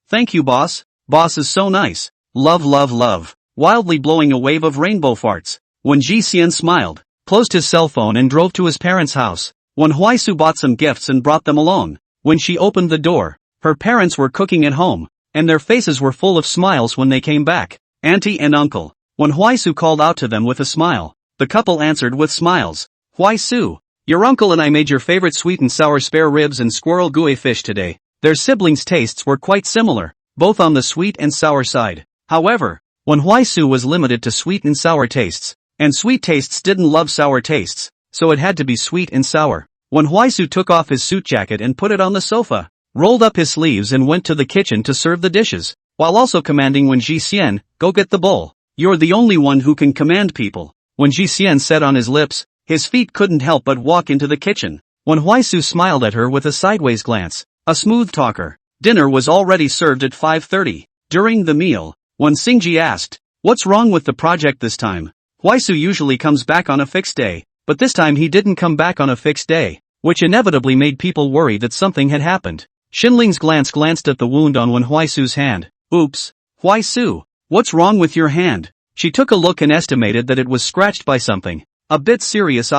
thank you boss. Boss is so nice. Love love love. Wildly blowing a wave of rainbow farts. Wen Jixian smiled, closed his cell phone and drove to his parents' house. Wen Huaisu bought some gifts and brought them along. When she opened the door, her parents were cooking at home, and their faces were full of smiles when they came back. Auntie and uncle. Wen Huaisu called out to them with a smile. The couple answered with smiles. Huaisu, your uncle and I made your favorite sweet and sour spare ribs and squirrel gooey fish today. Their siblings' tastes were quite similar, both on the sweet and sour side. However, Wen Huaisu was limited to sweet and sour tastes, and sweet tastes didn't love sour tastes, so it had to be sweet and sour. Wen Huaisu took off his suit jacket and put it on the sofa, rolled up his sleeves and went to the kitchen to serve the dishes, while also commanding Wen Jixian, go get the bowl. You're the only one who can command people. Wen Jixian said on his lips, his feet couldn't help but walk into the kitchen. Wen Huaisu smiled at her with a sideways glance, a smooth talker. Dinner was already served at 5:30. During the meal, Wen Xingji asked, what's wrong with the project this time? Huaisu usually comes back on a fixed day, but this time he didn't come back on a fixed day, which inevitably made people worry that something had happened. Xinling's glance glanced at the wound on Wen Huaisu's hand. Oops. Huaisu, what's wrong with your hand? She took a look and estimated that it was scratched by something. A bit serious.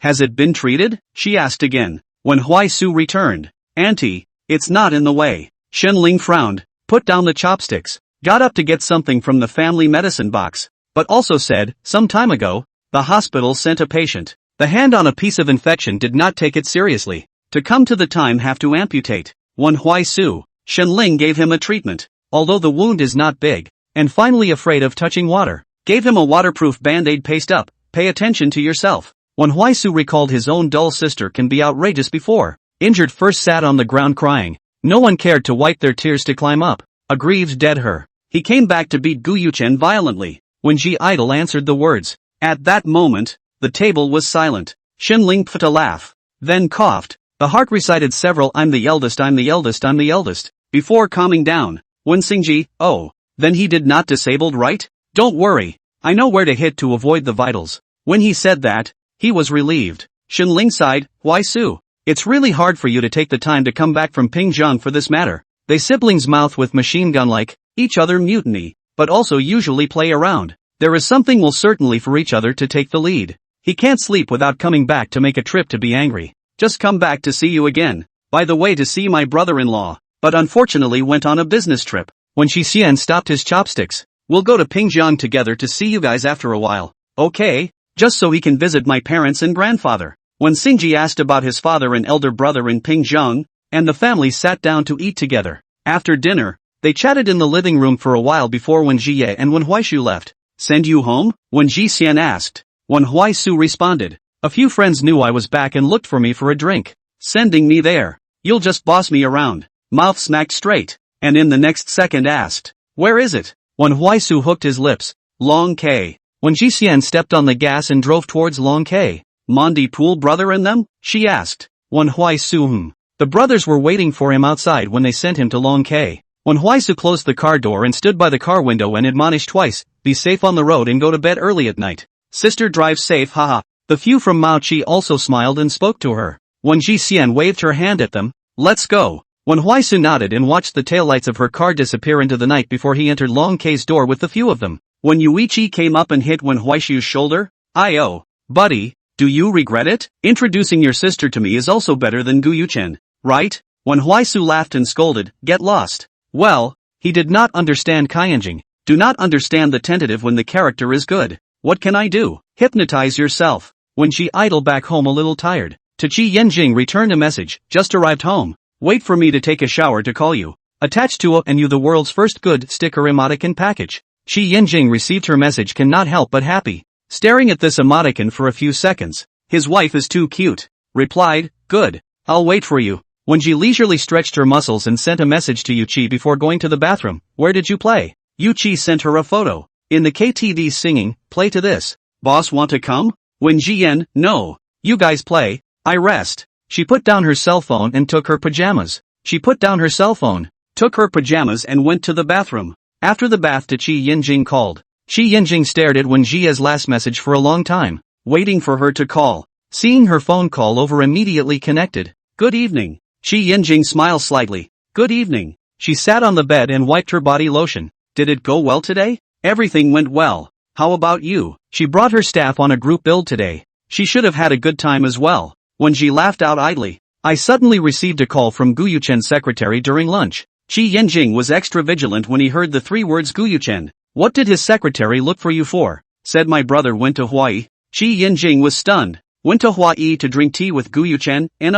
Has it been treated? She asked again. When Huaisu returned. Auntie, it's not in the way. Xinling frowned, put down the chopsticks, got up to get something from the family medicine box, but also said, some time ago, the hospital sent a patient. The hand on a piece of infection did not take it seriously. To come to the time have to amputate. Wen Huaisu. Xinling gave him a treatment, although the wound is not big, and finally afraid of touching water. Gave him a waterproof band-aid paste up. Pay attention to yourself. Wen Huaisu recalled his own dull sister can be outrageous before. Injured first sat on the ground crying. No one cared to wipe their tears to climb up. Aggrieved dead her. He came back to beat Gu Yuchen violently. When Ji Idol answered the words. At that moment, the table was silent. Xinling put a laugh. Then coughed. The heart recited several I'm the eldest, I'm the eldest, I'm the eldest, before calming down. Wen Xingji, oh, then he did not disabled right? Don't worry. I know where to hit to avoid the vitals. When he said that, he was relieved. Xinling sighed, Huaisu. It's really hard for you to take the time to come back from Pingzheng for this matter. They siblings mouth with machine gun like each other mutiny, but also usually play around. There is something will certainly for each other to take the lead. He can't sleep without coming back to make a trip to be angry. Just come back to see you again. By the way, to see my brother-in-law, but unfortunately went on a business trip. When Xixian stopped his chopsticks. We'll go to Pingzheng together to see you guys after a while. Okay? Just so he can visit my parents and grandfather. When Xingji asked about his father and elder brother in Pingzheng, and the family sat down to eat together. After dinner, they chatted in the living room for a while before Wen Jiye and Wen Huaishu left. Send you home? Wen Jixian asked. Wen Huaisu responded. A few friends knew I was back and looked for me for a drink. Sending me there. You'll just boss me around. Mouth smacked straight. And in the next second asked. Where is it? Wen Huaisu hooked his lips. Long K. When Jixian stepped on the gas and drove towards Long K. Mondi Pool brother in them? She asked. Wen Huaisu. The brothers were waiting for him outside when they sent him to Long K. Wen Huaisu closed the car door and stood by the car window and admonished twice, be safe on the road and go to bed early at night. Sister drive safe haha. The few from Mao Chi also smiled and spoke to her. Wen Jixian waved her hand at them. Let's go. Wen Huaisu nodded and watched the taillights of her car disappear into the night before he entered Long K's door with the few of them. When Yuichi came up and hit Wen Huaishu's shoulder, "Oh, buddy, do you regret it? Introducing your sister to me is also better than Guyuchen, right?" Wen Huaisu laughed and scolded, "Get lost." Well, he did not understand Kaienjing. Do not understand the tentative when the character is good. What can I do? Hypnotize yourself. When she idled back home a little tired, Chi Yenjing returned a message, "Just arrived home. Wait for me to take a shower to call you. Attached to a and you the world's first good sticker emoticon package." Chi Yenjing received her message cannot help but happy. Staring at this emoticon for a few seconds, "His wife is too cute." Replied, "Good. I'll wait for you." When she leisurely stretched her muscles and sent a message to Yuchi before going to the bathroom, "Where did you play?" Yuchi sent her a photo. In the KTV singing, "Play to this." "Boss want to come?" Wen Jian, "No. You guys play. I rest." She put down her cell phone and took her pajamas. Took her pajamas and went to the bathroom. After the bath Chi Yenjing called. Chi Yenjing stared at Wen Jia's last message for a long time, waiting for her to call. Seeing her phone call over immediately connected. "Good evening." Chi Yenjing smiled slightly. "Good evening." She sat on the bed and wiped her body lotion. "Did it go well today?" "Everything went well. How about you?" She brought her staff on a group build today. She should have had a good time as well. When she laughed out idly, "I suddenly received a call from Guyuchen's secretary during lunch." Chi Yenjing was extra vigilant when he heard the three words Guyuchen. "What did his secretary look for you for?" Said, "My brother went to Hawaii." Chi Yenjing was stunned. "Went to Hawaii to drink tea with Guyuchen, and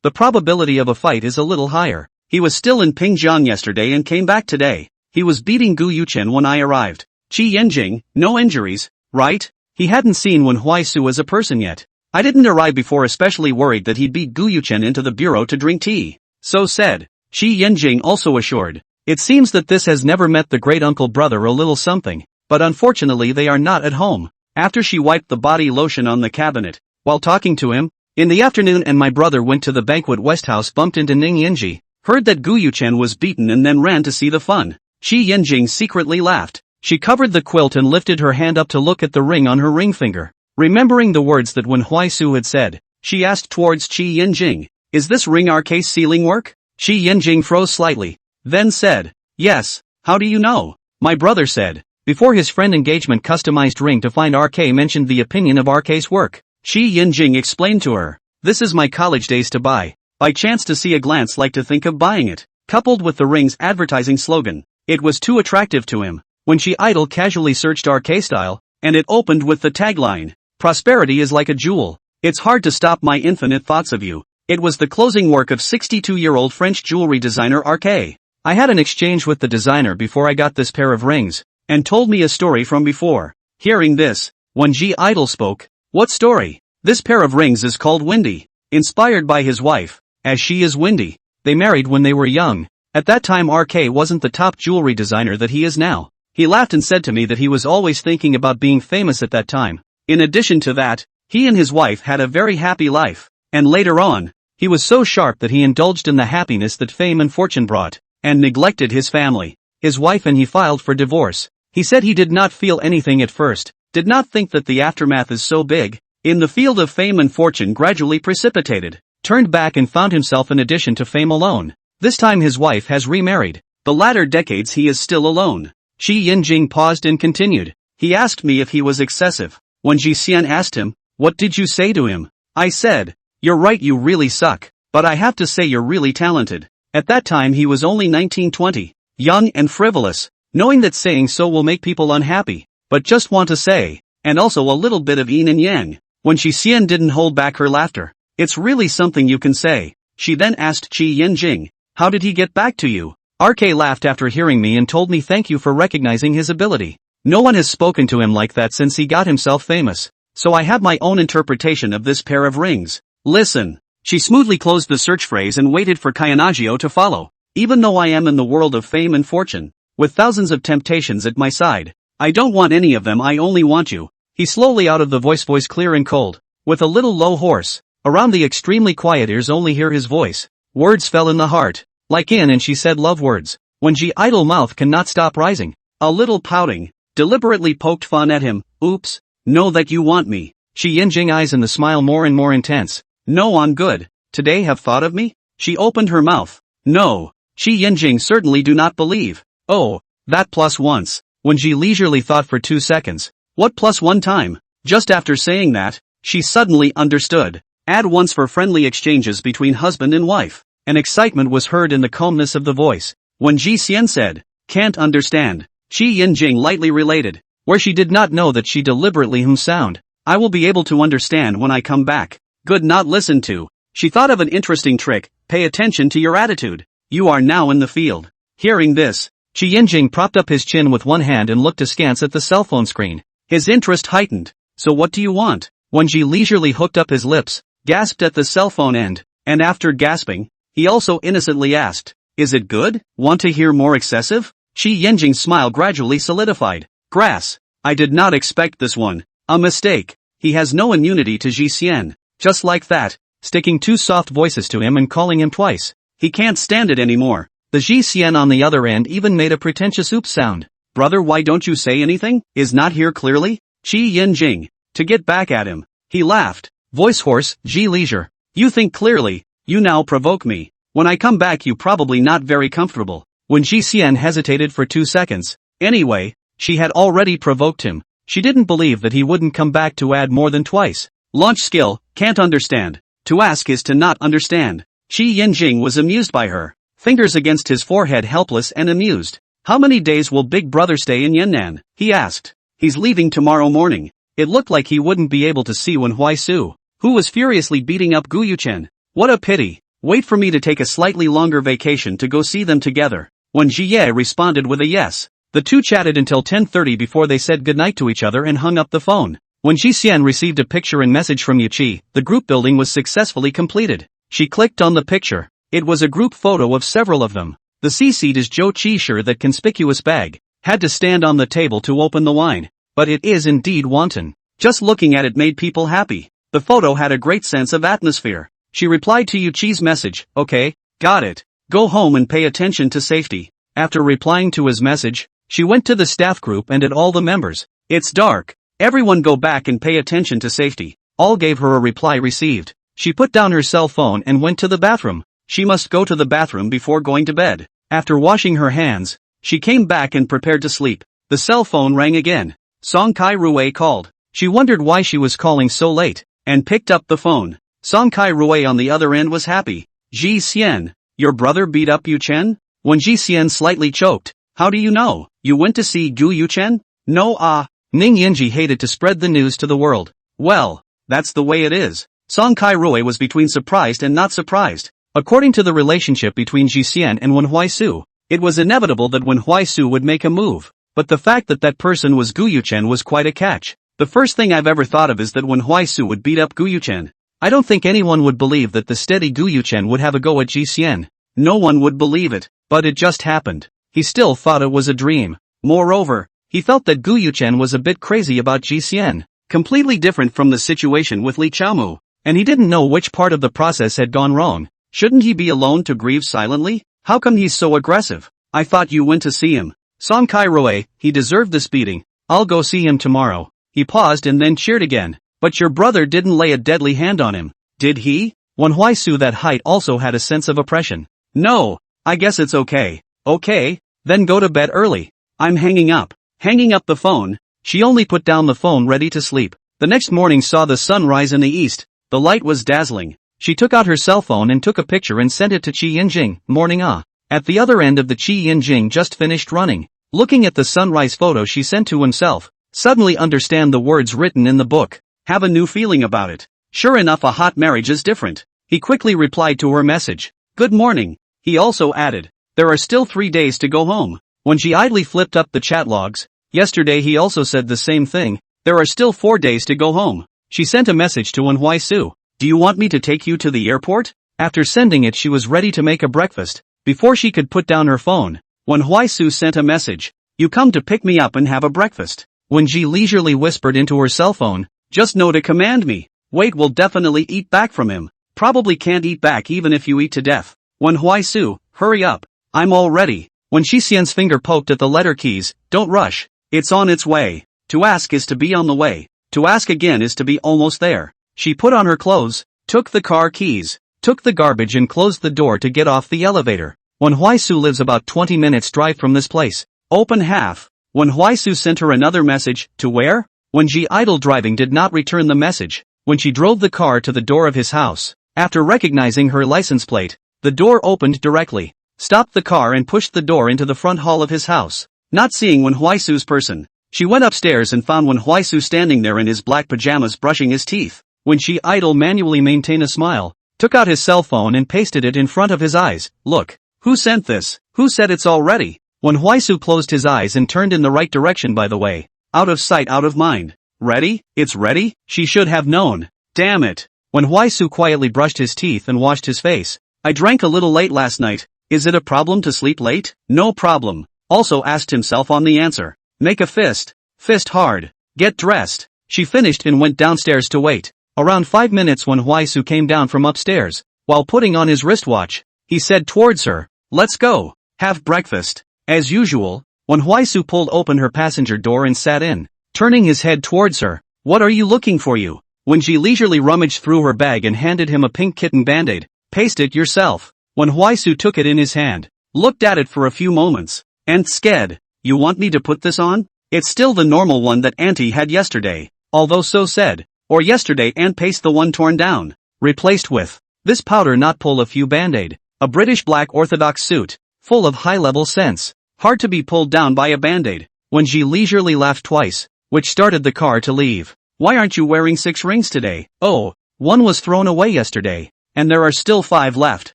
the probability of a fight is a little higher. He was still in Pingjiang yesterday and came back today. He was beating Guyuchen when I arrived." Chi Yenjing, "No injuries, right?" He hadn't seen Wen Huaisu as a person yet. "I didn't arrive before, especially worried that he'd beat Guyuchen into the bureau to drink tea." So said. Chi Yenjing also assured. "It seems that this has never met the great uncle brother a little something, but unfortunately they are not at home." After she wiped the body lotion on the cabinet, while talking to him, "In the afternoon and my brother went to the banquet West House, bumped into Ning Yinji, heard that Guyuchen was beaten and then ran to see the fun." Chi Yenjing secretly laughed. She covered the quilt and lifted her hand up to look at the ring on her ring finger. Remembering the words that Wen Huaisu had said, she asked towards Chi Yenjing, "Is this ring RK sealing work?" Chi Yenjing froze slightly, then said, "Yes. How do you know?" "My brother said, before his friend engagement customized ring to find RK mentioned the opinion of RK's work." Chi Yenjing explained to her, "This is my college days to buy. By chance to see a glance like to think of buying it." Coupled with the ring's advertising slogan, it was too attractive to him. When she idle casually searched RK style, and it opened with the tagline, "Prosperity is like a jewel. It's hard to stop my infinite thoughts of you." It was the closing work of 62-year-old French jewelry designer RK. "I had an exchange with the designer before I got this pair of rings, and told me a story from before." Hearing this, Wen Ji idle spoke. "What story?" "This pair of rings is called Windy. Inspired by his wife, as she is windy. They married when they were young. At that time RK wasn't the top jewelry designer that he is now. He laughed and said to me that he was always thinking about being famous at that time. In addition to that, he and his wife had a very happy life. And later on, he was so sharp that he indulged in the happiness that fame and fortune brought, and neglected his family. His wife and he filed for divorce. He said he did not feel anything at first, did not think that the aftermath is so big. In the field of fame and fortune gradually precipitated, turned back and found himself in addition to fame alone. This time his wife has remarried. The latter decades he is still alone." Chi Yenjing paused and continued. "He asked me if he was excessive. When Ji Xian asked him, 'What did you say to him?' I said, 'You're right, you really suck, but I have to say you're really talented.' At that time he was only 19-20, young and frivolous, knowing that saying so will make people unhappy, but just want to say, and also a little bit of yin and yang." When Ji Xian didn't hold back her laughter, "It's really something you can say." She then asked Chi Yenjing, "How did he get back to you?" RK laughed after hearing me and told me thank you for recognizing his ability. No one has spoken to him like that since he got himself famous. So I have my own interpretation of this pair of rings. Listen. She smoothly closed the search phrase and waited for Kyanagio to follow. "Even though I am in the world of fame and fortune, with thousands of temptations at my side, I don't want any of them, I only want you." He slowly out of the voice clear and cold, with a little low hoarse. Around the extremely quiet ears only hear his voice. Words fell in the heart, like in and she said love words. When Ji idle mouth cannot stop rising. A little pouting, deliberately poked fun at him. "Oops, know that you want me." Chi Yenjing eyes and the smile more and more intense. "No, I'm good." today have thought of me? She opened her mouth. No. Shi Yinjing certainly do not believe. Oh, that plus once. When she leisurely thought for 2 seconds. What plus one time? Just after saying that, she suddenly understood. Add once for friendly exchanges between husband and wife. An excitement was heard in the calmness of the voice. When Ji Xian said, can't understand, Shi Yinjing lightly related, where she did not know that she deliberately sound. I will be able to understand when I come back. Good, not listened to. She thought of an interesting trick. Pay attention to your attitude. You are now in the field. Hearing this, Shi Yinjing propped up his chin with one hand and looked askance at the cell phone screen. His interest heightened. So what do you want? When Ji leisurely hooked up his lips, gasped at the cell phone end, and after gasping, he also innocently asked, is it good? Want to hear more excessive? Shi Yinjing's smile gradually solidified. Grass. I did not expect this one. A mistake. He has no immunity to Ji Xian. Just like that, sticking 2 soft voices to him and calling him twice. He can't stand it anymore. The Ji Xian on the other end even made a pretentious oops sound. Brother, why don't you say anything? Is not here clearly? Shi Yinjing. To get back at him. He laughed. Voice hoarse, Ji leisure. You think clearly. You now provoke me. When I come back you probably not very comfortable. When Ji Xian hesitated for 2 seconds. Anyway, she had already provoked him. She didn't believe that he wouldn't come back to add more than twice. Launch skill, can't understand. To ask is to not understand. Shi Yinjing was amused by her. Fingers against his forehead, helpless and amused. How many days will Big Brother stay in Yan'an? He asked. He's leaving tomorrow morning. It looked like he wouldn't be able to see Wen Huaisu, who was furiously beating up Gu Yuchen. What a pity. Wait for me to take a slightly longer vacation to go see them together. When Jie responded with a yes, the two chatted until 10:30 before they said goodnight to each other and hung up the phone. When Ji Xian received a picture and message from Yuqi, the group building was successfully completed. She clicked on the picture. It was a group photo of several of them. The C-seat is Zhou Qi sure that conspicuous bag. Had to stand on the table to open the wine. But it is indeed wanton. Just looking at it made people happy. The photo had a great sense of atmosphere. She replied to Yuqi's message, okay, got it. Go home and pay attention to safety. After replying to his message, she went to the staff group and at all the members. It's dark. Everyone go back and pay attention to safety. All gave her a reply received. She put down her cell phone and went to the bathroom. She must go to the bathroom before going to bed. After washing her hands, she came back and prepared to sleep. The cell phone rang again. Song Kai Rui called. She wondered why she was calling so late, and picked up the phone. Song Kai Rui on the other end was happy. Ji Xian, your brother beat up Yu Chen? When Ji Xian slightly choked, how do you know? You went to see Gu Yu Chen? No Ning Yinji hated to spread the news to the world. Well, that's the way it is. Song Kai Rui was between surprised and not surprised. According to the relationship between Ji Xian and Wen Huaisu, it was inevitable that Wen Huaisu would make a move. But the fact that that person was Gu Yuchen was quite a catch. The first thing I've ever thought of is that Wen Huaisu would beat up Gu Yuchen. I don't think anyone would believe that the steady Gu Yuchen would have a go at Ji Xian. No one would believe it, but it just happened. He still thought it was a dream. Moreover, he felt that Gu Yuchen was a bit crazy about Ji Xian. Completely different from the situation with Li Chaomu. And he didn't know which part of the process had gone wrong. Shouldn't he be alone to grieve silently? How come he's so aggressive? I thought you went to see him. Song Kai Rui, he deserved this beating. I'll go see him tomorrow. He paused and then cheered again. But your brother didn't lay a deadly hand on him, did he? Wen Huaisu that height also had a sense of oppression. No, I guess it's okay. Okay, then go to bed early. I'm hanging up. Hanging up the phone, she only put down the phone ready to sleep. The next morning saw the sun rise in the east. The light was dazzling. She took out her cell phone and took a picture and sent it to Qi Yinjing, morning At the other end of the Qi Yinjing just finished running. Looking at the sunrise photo she sent to himself, suddenly understand the words written in the book. Have a new feeling about it. Sure enough, a hot marriage is different. He quickly replied to her message. Good morning. He also added, there are still 3 days to go home. When she idly flipped up the chat logs, yesterday he also said the same thing. There are still 4 days to go home. She sent a message to Wen Huaisu. Do you want me to take you to the airport? After sending it she was ready to make a breakfast. Before she could put down her phone, Wen Huaisu sent a message. You come to pick me up and have a breakfast. When Ji leisurely whispered into her cell phone, just know to command me. Wait, will definitely eat back from him. Probably can't eat back even if you eat to death. Wen Huaisu, hurry up. I'm all ready. When Shi Xian's finger poked at the letter keys, don't rush. It's on its way. To ask is to be on the way. To ask again is to be almost there. She put on her clothes, took the car keys, took the garbage and closed the door to get off the elevator. When Huaisu lives about 20 minutes drive from this place. Open half. When Huaisu sent her another message, to where? When Ji idle driving did not return the message. When she drove the car to the door of his house, after recognizing her license plate, the door opened directly, stopped the car and pushed the door into the front hall of his house. Not seeing Wen Huaisu's person, she went upstairs and found Wen Huaisu standing there in his black pajamas brushing his teeth. When Ji idle manually maintained a smile, took out his cell phone and pasted it in front of his eyes. Look. Who sent this? Who said it's all ready? When Huaisu closed his eyes and turned in the right direction by the way. Out of sight out of mind. Ready? It's ready? She should have known. Damn it. When Huaisu quietly brushed his teeth and washed his face. I drank a little late last night. Is it a problem to sleep late? No problem. Also asked himself on the answer. Make a fist. Fist hard. Get dressed. She finished and went downstairs to wait. Around 5 minutes when Huaisu came down from upstairs, while putting on his wristwatch, he said towards her, let's go. Have breakfast. As usual, when Huaisu pulled open her passenger door and sat in, turning his head towards her, what are you looking for you? When she leisurely rummaged through her bag and handed him a pink kitten band-aid, paste it yourself. When Huaisu took it in his hand, looked at it for a few moments, and said, you want me to put this on? It's still the normal one that Auntie had yesterday, although so said, or yesterday and paste the one torn down, replaced with, this powder not pull a few band-aid. A British black orthodox suit, full of high-level sense, hard to be pulled down by a band-aid. When she leisurely laughed twice, which started the car to leave. Why aren't you wearing 6 rings today? Oh, one was thrown away yesterday, and there are still 5 left.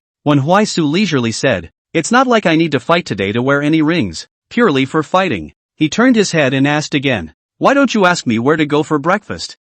When Huaisu leisurely said, it's not like I need to fight today to wear any rings, purely for fighting. He turned his head and asked again, why don't you ask me where to go for breakfast?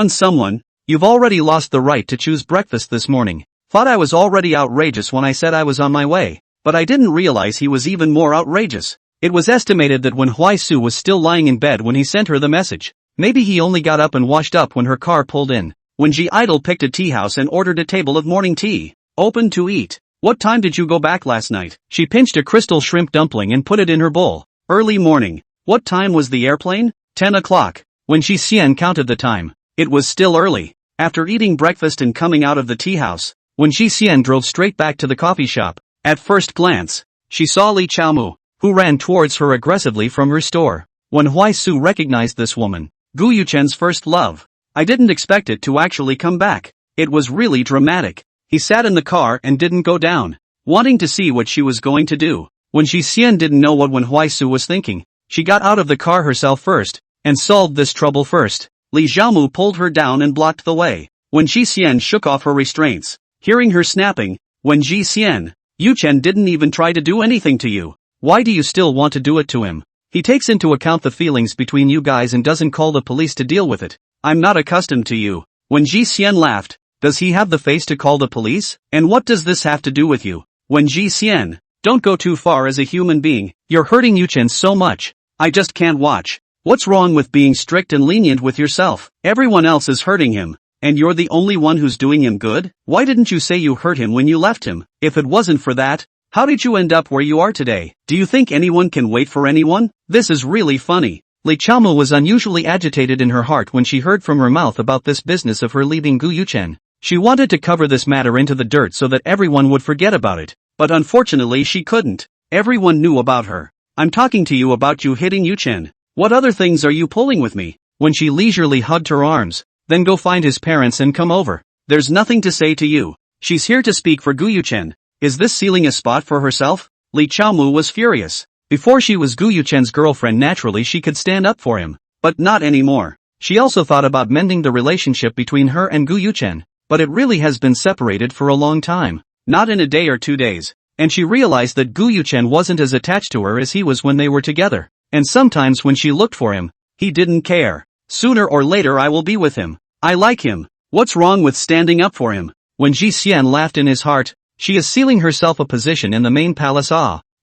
Someone, you've already lost the right to choose breakfast this morning. Thought I was already outrageous when I said I was on my way, but I didn't realize he was even more outrageous. It was estimated that when Huaisu was still lying in bed when he sent her the message, maybe he only got up and washed up when her car pulled in. When Ji idle picked a tea house and ordered a table of morning tea, open to eat. What time did you go back last night? She pinched a crystal shrimp dumpling and put it in her bowl. Early morning. What time was the airplane? 10 o'clock. When Shi Xian counted the time, it was still early. After eating breakfast and coming out of the tea house, when Shi Xian drove straight back to the coffee shop, at first glance, she saw Li Chaomu, who ran towards her aggressively from her store. When Huaisu recognized this woman, Gu Yuchen's first love, I didn't expect it to actually come back. It was really dramatic. He sat in the car and didn't go down, wanting to see what she was going to do. When Shi Xian didn't know what Wen Huaisu was thinking, she got out of the car herself first, and solved this trouble first. Li Xiaomu pulled her down and blocked the way. When Shi Xian shook off her restraints, hearing her snapping, when Ji Xian, Yuchen didn't even try to do anything to you. Why do you still want to do it to him? He takes into account the feelings between you guys and doesn't call the police to deal with it. I'm not accustomed to you. When Ji Xian laughed, does he have the face to call the police? And what does this have to do with you? When Ji Xian, don't go too far as a human being. You're hurting Yuchen so much. I just can't watch. What's wrong with being strict and lenient with yourself? Everyone else is hurting him. And you're the only one who's doing him good? Why didn't you say you hurt him when you left him? If it wasn't for that, how did you end up where you are today? Do you think anyone can wait for anyone? This is really funny. Li Chaomu was unusually agitated in her heart when she heard from her mouth about this business of her leaving Gu Yuchen. She wanted to cover this matter into the dirt so that everyone would forget about it, but unfortunately she couldn't. Everyone knew about her. I'm talking to you about you hitting Yuchen. What other things are you pulling with me? When she leisurely hugged her arms, then go find his parents and come over. There's nothing to say to you. She's here to speak for Gu Yuchen. Is this sealing a spot for herself? Li Chaomu was furious. Before she was Gu Yuchen's girlfriend, naturally she could stand up for him, but not anymore. She also thought about mending the relationship between her and Gu Yuchen, but it really has been separated for a long time, not in a day or 2 days, and she realized that Gu Yuchen wasn't as attached to her as he was when they were together, and sometimes when she looked for him, he didn't care. Sooner or later I will be with him. I like him. What's wrong with standing up for him? When Ji Xian laughed in his heart, she is sealing herself a position in the main palace.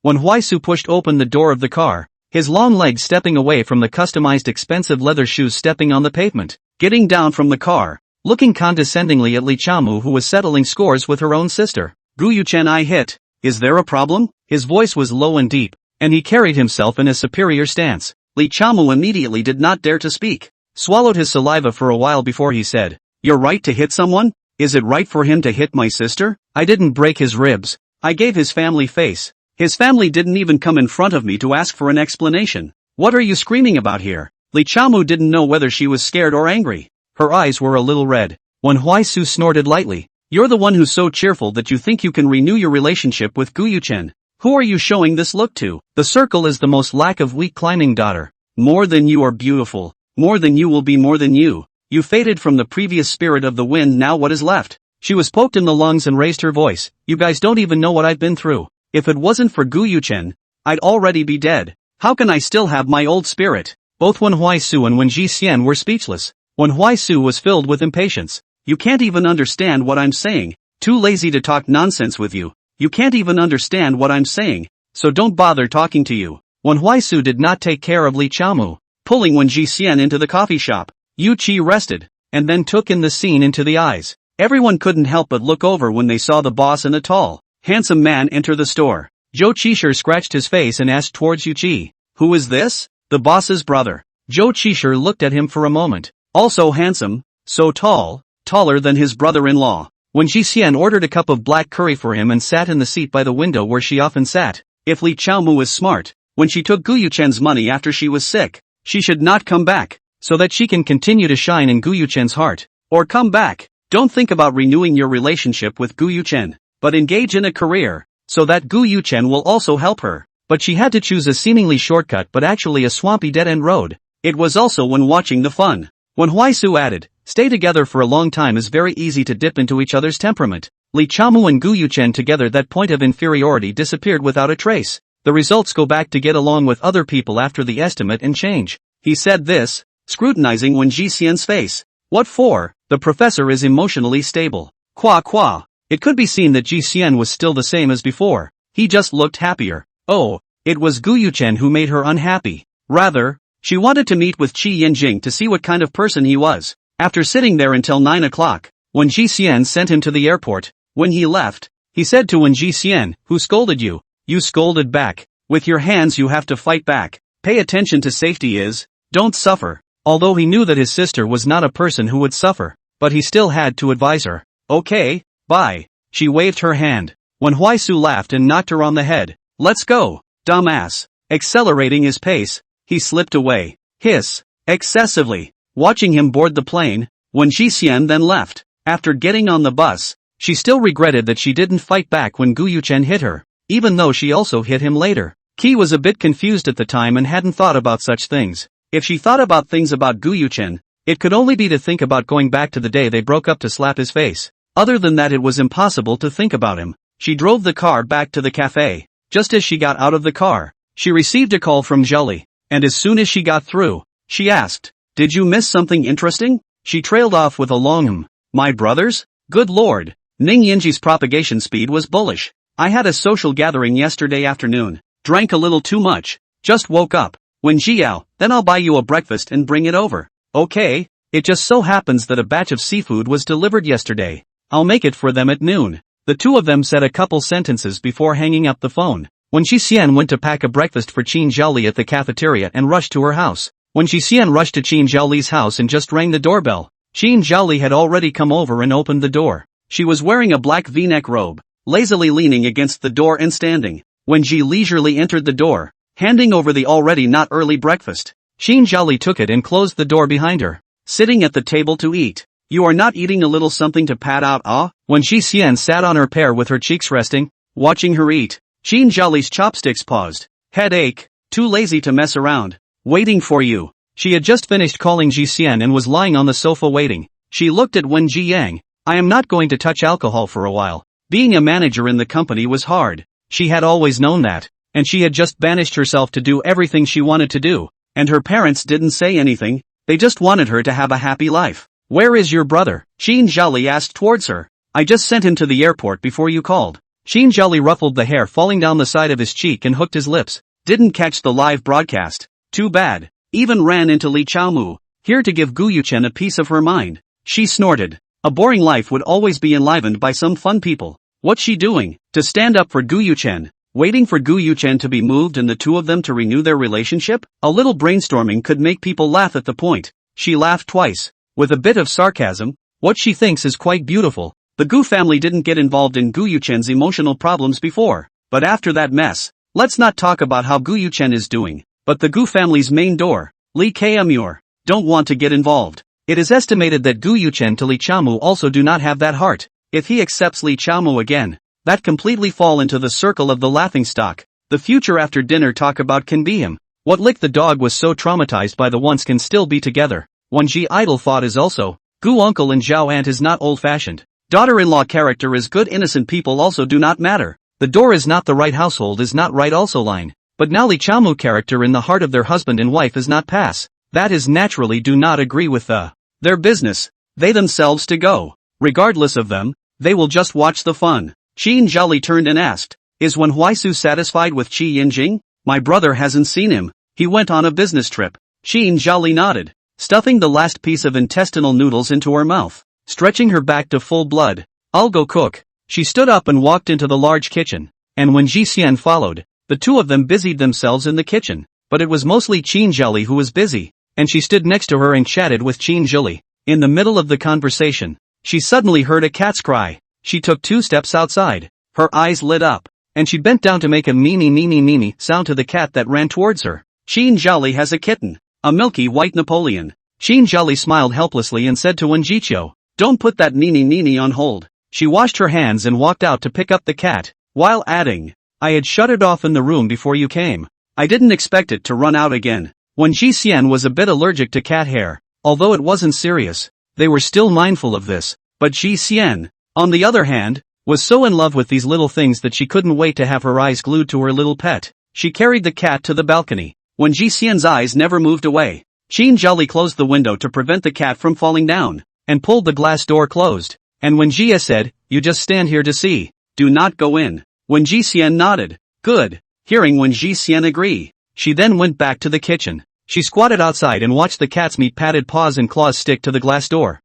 When Huaisu pushed open the door of the car, his long legs stepping away from the customized expensive leather shoes stepping on the pavement, getting down from the car, looking condescendingly at Li Chaomu who was settling scores with her own sister. Gu Yuchen I hit. Is there a problem? His voice was low and deep, and he carried himself in a superior stance. Li Chaomu immediately did not dare to speak. Swallowed his saliva for a while before he said, "You're right to hit someone? Is it right for him to hit my sister? I didn't break his ribs. I gave his family face. His family didn't even come in front of me to ask for an explanation. What are you screaming about here? Li Chaomu didn't know whether she was scared or angry. Her eyes were a little red. When Huaisu snorted lightly. You're the one who's so cheerful that you think you can renew your relationship with Gu Yuchen. Who are you showing this look to? The circle is the most lack of weak climbing daughter. More than you are beautiful. More than you will be more than you. You faded from the previous spirit of the wind, now what is left? She was poked in the lungs and raised her voice. You guys don't even know what I've been through. If it wasn't for Gu Yuchen, I'd already be dead. How can I still have my old spirit? Both Wen Huaisu and Wen Jixian were speechless. Wen Huaisu was filled with impatience. You can't even understand what I'm saying. Too lazy to talk nonsense with you. You can't even understand what I'm saying. So don't bother talking to you. Wen Huaisu did not take care of Li Chaomu, pulling Wen Jixian into the coffee shop. Yu Qi rested, and then took in the scene into the eyes. Everyone couldn't help but look over when they saw the boss and a tall, handsome man enter the store. Zhou Qishir scratched his face and asked towards Yu Qi. Who is this? The boss's brother. Zhou Qishir looked at him for a moment. Also handsome, so tall, taller than his brother-in-law. When Jixian ordered a cup of black curry for him and sat in the seat by the window where she often sat. If Li Chaomu was smart, when she took Gu Yuchen's money after she was sick, she should not come back, so that she can continue to shine in Gu Yuchen's heart. Or come back. Don't think about renewing your relationship with Gu Yuchen, but engage in a career, so that Gu Yuchen will also help her. But she had to choose a seemingly shortcut but actually a swampy dead-end road. It was also when watching the fun. When Huaisu added, stay together for a long time is very easy to dip into each other's temperament. Li Chaomu and Gu Yuchen together, that point of inferiority disappeared without a trace. The results go back to get along with other people after the estimate and change. He said this, scrutinizing Wen Jixian's face. What for? The professor is emotionally stable. Qua qua. It could be seen that Jixian was still the same as before. He just looked happier. Oh, it was Gu Yuchen who made her unhappy. Rather, she wanted to meet with Qi Yanjing to see what kind of person he was. After sitting there until 9 o'clock, when Jixian sent him to the airport, when he left, he said to Wen Jixian, who scolded you? You scolded back. With your hands you have to fight back. Pay attention to safety don't suffer. Although he knew that his sister was not a person who would suffer, but he still had to advise her. Okay, bye. She waved her hand. When Huaisu laughed and knocked her on the head. Let's go, dumbass. Accelerating his pace, he slipped away. Hiss. Excessively. Watching him board the plane, when Jixian then left. After getting on the bus, she still regretted that she didn't fight back when Gu Yuchen hit her, even though she also hit him later. Qi was a bit confused at the time and hadn't thought about such things. If she thought about things about Gu Yuchen, it could only be to think about going back to the day they broke up to slap his face. Other than that, it was impossible to think about him. She drove the car back to the cafe. Just as she got out of the car, she received a call from Zheli, and as soon as she got through, she asked, did you miss something interesting? She trailed off with a long My brothers? Good lord. Ning Yinji's propagation speed was bullish. I had a social gathering yesterday afternoon. Drank a little too much. Just woke up. When Jiao, then I'll buy you a breakfast and bring it over. Okay, it just so happens that a batch of seafood was delivered yesterday. I'll make it for them at noon. The two of them said a couple sentences before hanging up the phone. When Jixian went to pack a breakfast for Qin Zhaoli at the cafeteria and rushed to her house. When Jixian rushed to Qin Zhaoli's house and just rang the doorbell, Qin Zhaoli had already come over and opened the door. She was wearing a black v-neck robe, lazily leaning against the door and standing. When Ji leisurely entered the door, handing over the already not early breakfast, Qin Zhaoli took it and closed the door behind her. Sitting at the table to eat. You are not eating a little something to pad out, ah? When Jixian sat on her pear with her cheeks resting, watching her eat, Qin Zhaoli's chopsticks paused. Headache, too lazy to mess around. Waiting for you. She had just finished calling Jixian and was lying on the sofa waiting. She looked at Wen Jiyang. I am not going to touch alcohol for a while. Being a manager in the company was hard. She had always known that, and she had just banished herself to do everything she wanted to do, and her parents didn't say anything, they just wanted her to have a happy life. Where is your brother? Qin Zhaoli asked towards her. I just sent him to the airport before you called. Qin Zhaoli ruffled the hair falling down the side of his cheek and hooked his lips. Didn't catch the live broadcast. Too bad. Even ran into Li Chaomu, here to give Gu Yuchen a piece of her mind. She snorted. A boring life would always be enlivened by some fun people. What's she doing? To stand up for Gu Yuchen, waiting for Gu Yuchen to be moved and the two of them to renew their relationship? A little brainstorming could make people laugh at the point. She laughed twice. With a bit of sarcasm, What she thinks is quite beautiful. The Gu family didn't get involved in Gu Yuchen's emotional problems before, but after that mess, let's not talk about how Gu Yuchen is doing, but the Gu family's main door, Li Kaemur, don't want to get involved. It is estimated that Gu Yuchen to Li Chaomu also do not have that heart. If he accepts Li Chaomu again, that completely fall into the circle of the laughingstock. The future after dinner talk about can be him. What Lick the dog was so traumatized by the once can still be together. One Ji idol thought is also, Gu uncle and Zhao aunt is not old-fashioned. Daughter-in-law character is good, innocent people also do not matter. The door is not the right, household is not right also line. But now Li Chaomu character in the heart of their husband and wife is not pass. That is naturally do not agree with their business. They themselves to go. Regardless of them, they will just watch the fun. Qin Zhali turned and asked, is Wen Huaisu satisfied with Qi Yinjing? My brother hasn't seen him. He went on a business trip. Qin Zhali nodded, stuffing the last piece of intestinal noodles into her mouth, stretching her back to full blood. I'll go cook. She stood up and walked into the large kitchen, and when Ji Xian followed, the two of them busied themselves in the kitchen, but it was mostly Qin Zhali who was busy, and she stood next to her and chatted with Qin Zhali. In the middle of the conversation, she suddenly heard a cat's cry. She took 2 steps outside, her eyes lit up, and she bent down to make a meenie sound to the cat that ran towards her. Qin Zhali has a kitten, a milky white Napoleon. Qin Zhali smiled helplessly and said to Wen Jiqiu, don't put that meenie on hold. She washed her hands and walked out to pick up the cat, while adding, I had shut it off in the room before you came. I didn't expect it to run out again. Wen Jixian was a bit allergic to cat hair, although it wasn't serious. They were still mindful of this, but Jixian, on the other hand, was so in love with these little things that she couldn't wait to have her eyes glued to her little pet. She carried the cat to the balcony. When Ji Xian's eyes never moved away, Qin Zhali closed the window to prevent the cat from falling down, and pulled the glass door closed. And when Jia said, you just stand here to see, do not go in. When Ji Xian nodded, good, hearing when Ji Xian agree, she then went back to the kitchen. She squatted outside and watched the cat's meat padded paws and claws stick to the glass door.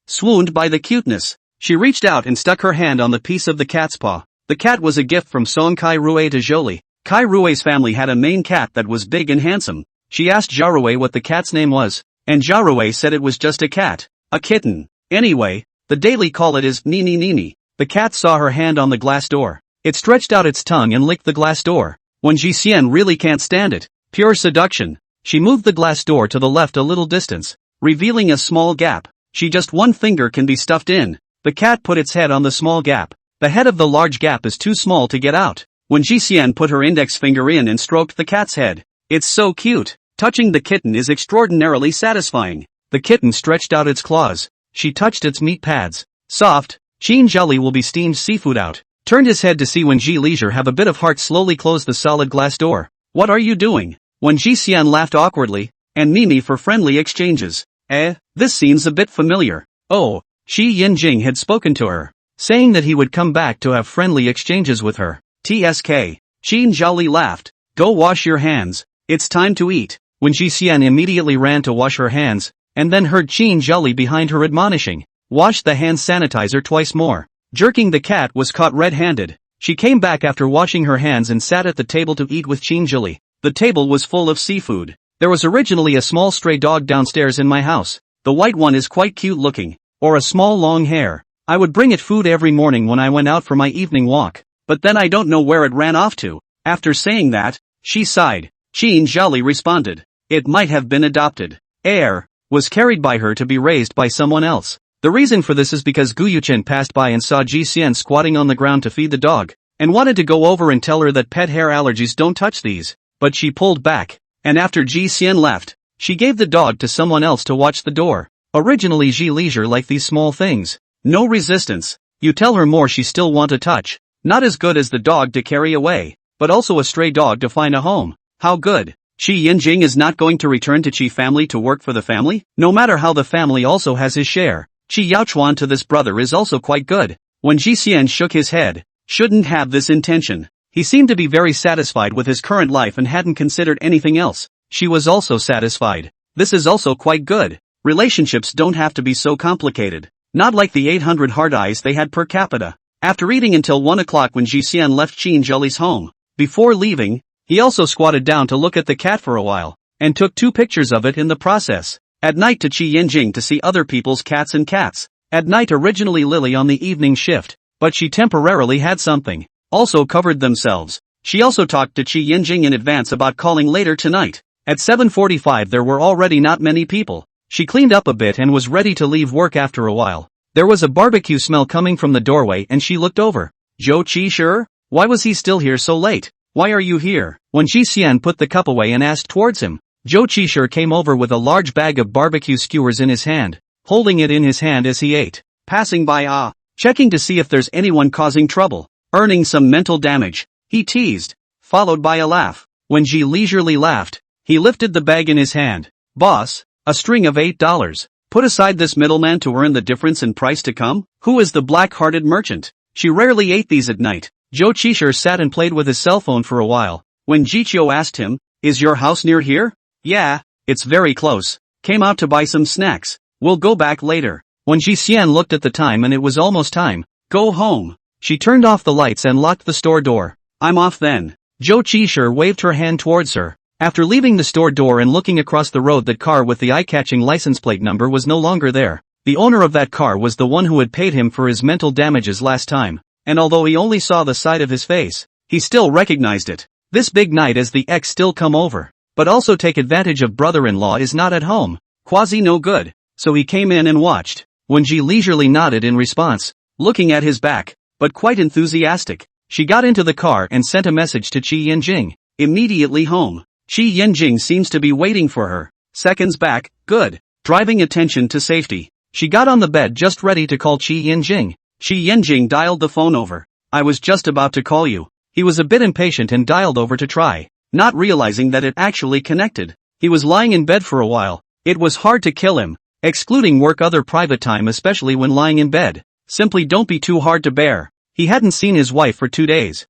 Swooned by the cuteness, she reached out and stuck her hand on the piece of the cat's paw. The cat was a gift from Song Kai Rue to Jolie. Kai Rue's family had a main cat that was big and handsome. She asked Jarue what the cat's name was, and Jarue said it was just a cat, a kitten. Anyway, the daily call it is Nini. The cat saw her hand on the glass door. It stretched out its tongue and licked the glass door. When Ji Xian really can't stand it, pure seduction, she moved the glass door to the left a little distance, revealing a small gap. She just one finger can be stuffed in. The cat put its head on the small gap. The head of the large gap is too small to get out. When Ji Xian put her index finger in and stroked the cat's head, it's so cute. Touching the kitten is extraordinarily satisfying. The kitten stretched out its claws. She touched its meat pads. Soft, Qin Zhali will be steamed seafood out. Turned his head to see when Ji Leisure have a bit of heart slowly closed the solid glass door. What are you doing? When Ji Xian laughed awkwardly, and Mimi for friendly exchanges. This seems a bit familiar. Oh, Shi Yinjing had spoken to her, saying that he would come back to have friendly exchanges with her. TSK. Qin Zhali laughed. Go wash your hands. It's time to eat. When Ji Xian immediately ran to wash her hands, and then heard Qin Zhali behind her admonishing, wash the hand sanitizer twice more. Jerking the cat was caught red-handed. She came back after washing her hands and sat at the table to eat with Qin Zhali. The table was full of seafood. There was originally a small stray dog downstairs in my house. The white one is quite cute looking, or a small long hair. I would bring it food every morning when I went out for my evening walk, but then I don't know where it ran off to. After saying that, she sighed. Qin Zhali responded, it might have been adopted. Was carried by her to be raised by someone else. The reason for this is because Gu Yuchen passed by and saw Ji Xian squatting on the ground to feed the dog, and wanted to go over and tell her that pet hair allergies don't touch these, but she pulled back, and after Ji Xian left, she gave the dog to someone else to watch the door. Originally Ji Leisure liked these small things. No resistance. You tell her more she still want to touch. Not as good as the dog to carry away, but also a stray dog to find a home. How good. Shi Yinjing is not going to return to Qi family to work for the family, no matter how the family also has his share. Qi Yaochuan to this brother is also quite good. When Ji Xian shook his head, shouldn't have this intention. He seemed to be very satisfied with his current life and hadn't considered anything else. She was also satisfied. This is also quite good. Relationships don't have to be so complicated. Not like the 800 hard eyes they had per capita. After eating until 1 o'clock when Ji Xian left Qin Zhali's home, before leaving, he also squatted down to look at the cat for a while, and took 2 pictures of it in the process. At night to Qi Yinjing to see other people's cats and cats. At night originally Lily on the evening shift, but she temporarily had something. Also covered themselves. She also talked to Chi Yinjing in advance about calling later tonight. At 7:45 there were already not many people. She cleaned up a bit and was ready to leave work after a while. There was a barbecue smell coming from the doorway and she looked over. Zhou Qi? Why was he still here so late? Why are you here? When Ji Xian put the cup away and asked towards him, Zhou Qi came over with a large bag of barbecue skewers in his hand, holding it in his hand as he ate. Passing by checking to see if there's anyone causing trouble, earning some mental damage, he teased, followed by a laugh. When Ji leisurely laughed, he lifted the bag in his hand. Boss, a string of $8. Put aside this middleman to earn the difference in price to come? Who is the black-hearted merchant? She rarely ate these at night. Zhou Qi sat and played with his cell phone for a while. When Jiqiu asked him, is your house near here? Yeah, it's very close. Came out to buy some snacks. We'll go back later. When Ji Xian looked at the time and it was almost time. Go home. She turned off the lights and locked the store door. I'm off then. Zhou Qi waved her hand towards her. After leaving the store door and looking across the road, that car with the eye-catching license plate number was no longer there. The owner of that car was the one who had paid him for his mental damages last time, and although he only saw the side of his face, he still recognized it. This big night as the ex still come over, but also take advantage of brother-in-law is not at home. Quasi no good, so he came in and watched. When Ji leisurely nodded in response, looking at his back, but quite enthusiastic, she got into the car and sent a message to Qi Yinjing. Immediately home. Qi Yinjing seems to be waiting for her. Seconds back, good. Driving attention to safety. She got on the bed just ready to call Qi Yinjing. Qi Yinjing dialed the phone over. I was just about to call you. He was a bit impatient and dialed over to try, not realizing that it actually connected. He was lying in bed for a while. It was hard to kill him, excluding work other private time, especially when lying in bed. Simply don't be too hard to bear. He hadn't seen his wife for 2 days.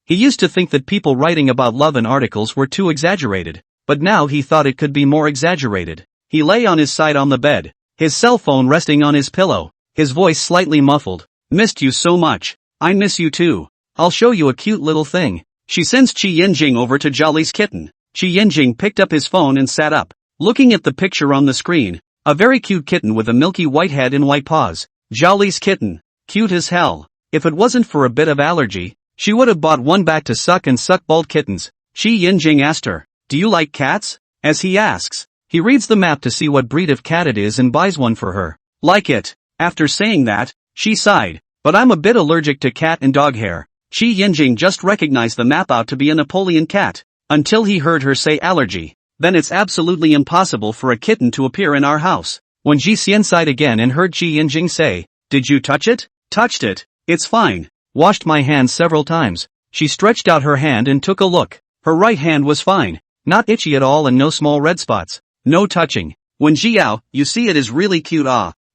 He used to think that people writing about love in articles were too exaggerated, but now he thought it could be more exaggerated. He lay on his side on the bed, his cell phone resting on his pillow, his voice slightly muffled. Missed you so much. I miss you too. I'll show you a cute little thing. She sends Qi Yinjing over to Jolly's kitten. Qi Yinjing picked up his phone and sat up, looking at the picture on the screen. A very cute kitten with a milky white head and white paws. Jolly's kitten. Cute as hell. If it wasn't for a bit of allergy, she would have bought one back to suck and suck bald kittens. Qi Yinjing asked her, do you like cats? As he asks, he reads the map to see what breed of cat it is and buys one for her. Like it. After saying that, she sighed, but I'm a bit allergic to cat and dog hair. Qi Yinjing just recognized the map out to be a Napoleon cat, until he heard her say allergy. Then it's absolutely impossible for a kitten to appear in our house. When Ji Xian sighed again and heard Qi Yinjing say, did you touch it? Touched it. It's fine. Washed my hands several times. She stretched out her hand and took a look. Her right hand was fine. Not itchy at all and no small red spots. No touching. When Jiao, you see it is really cute.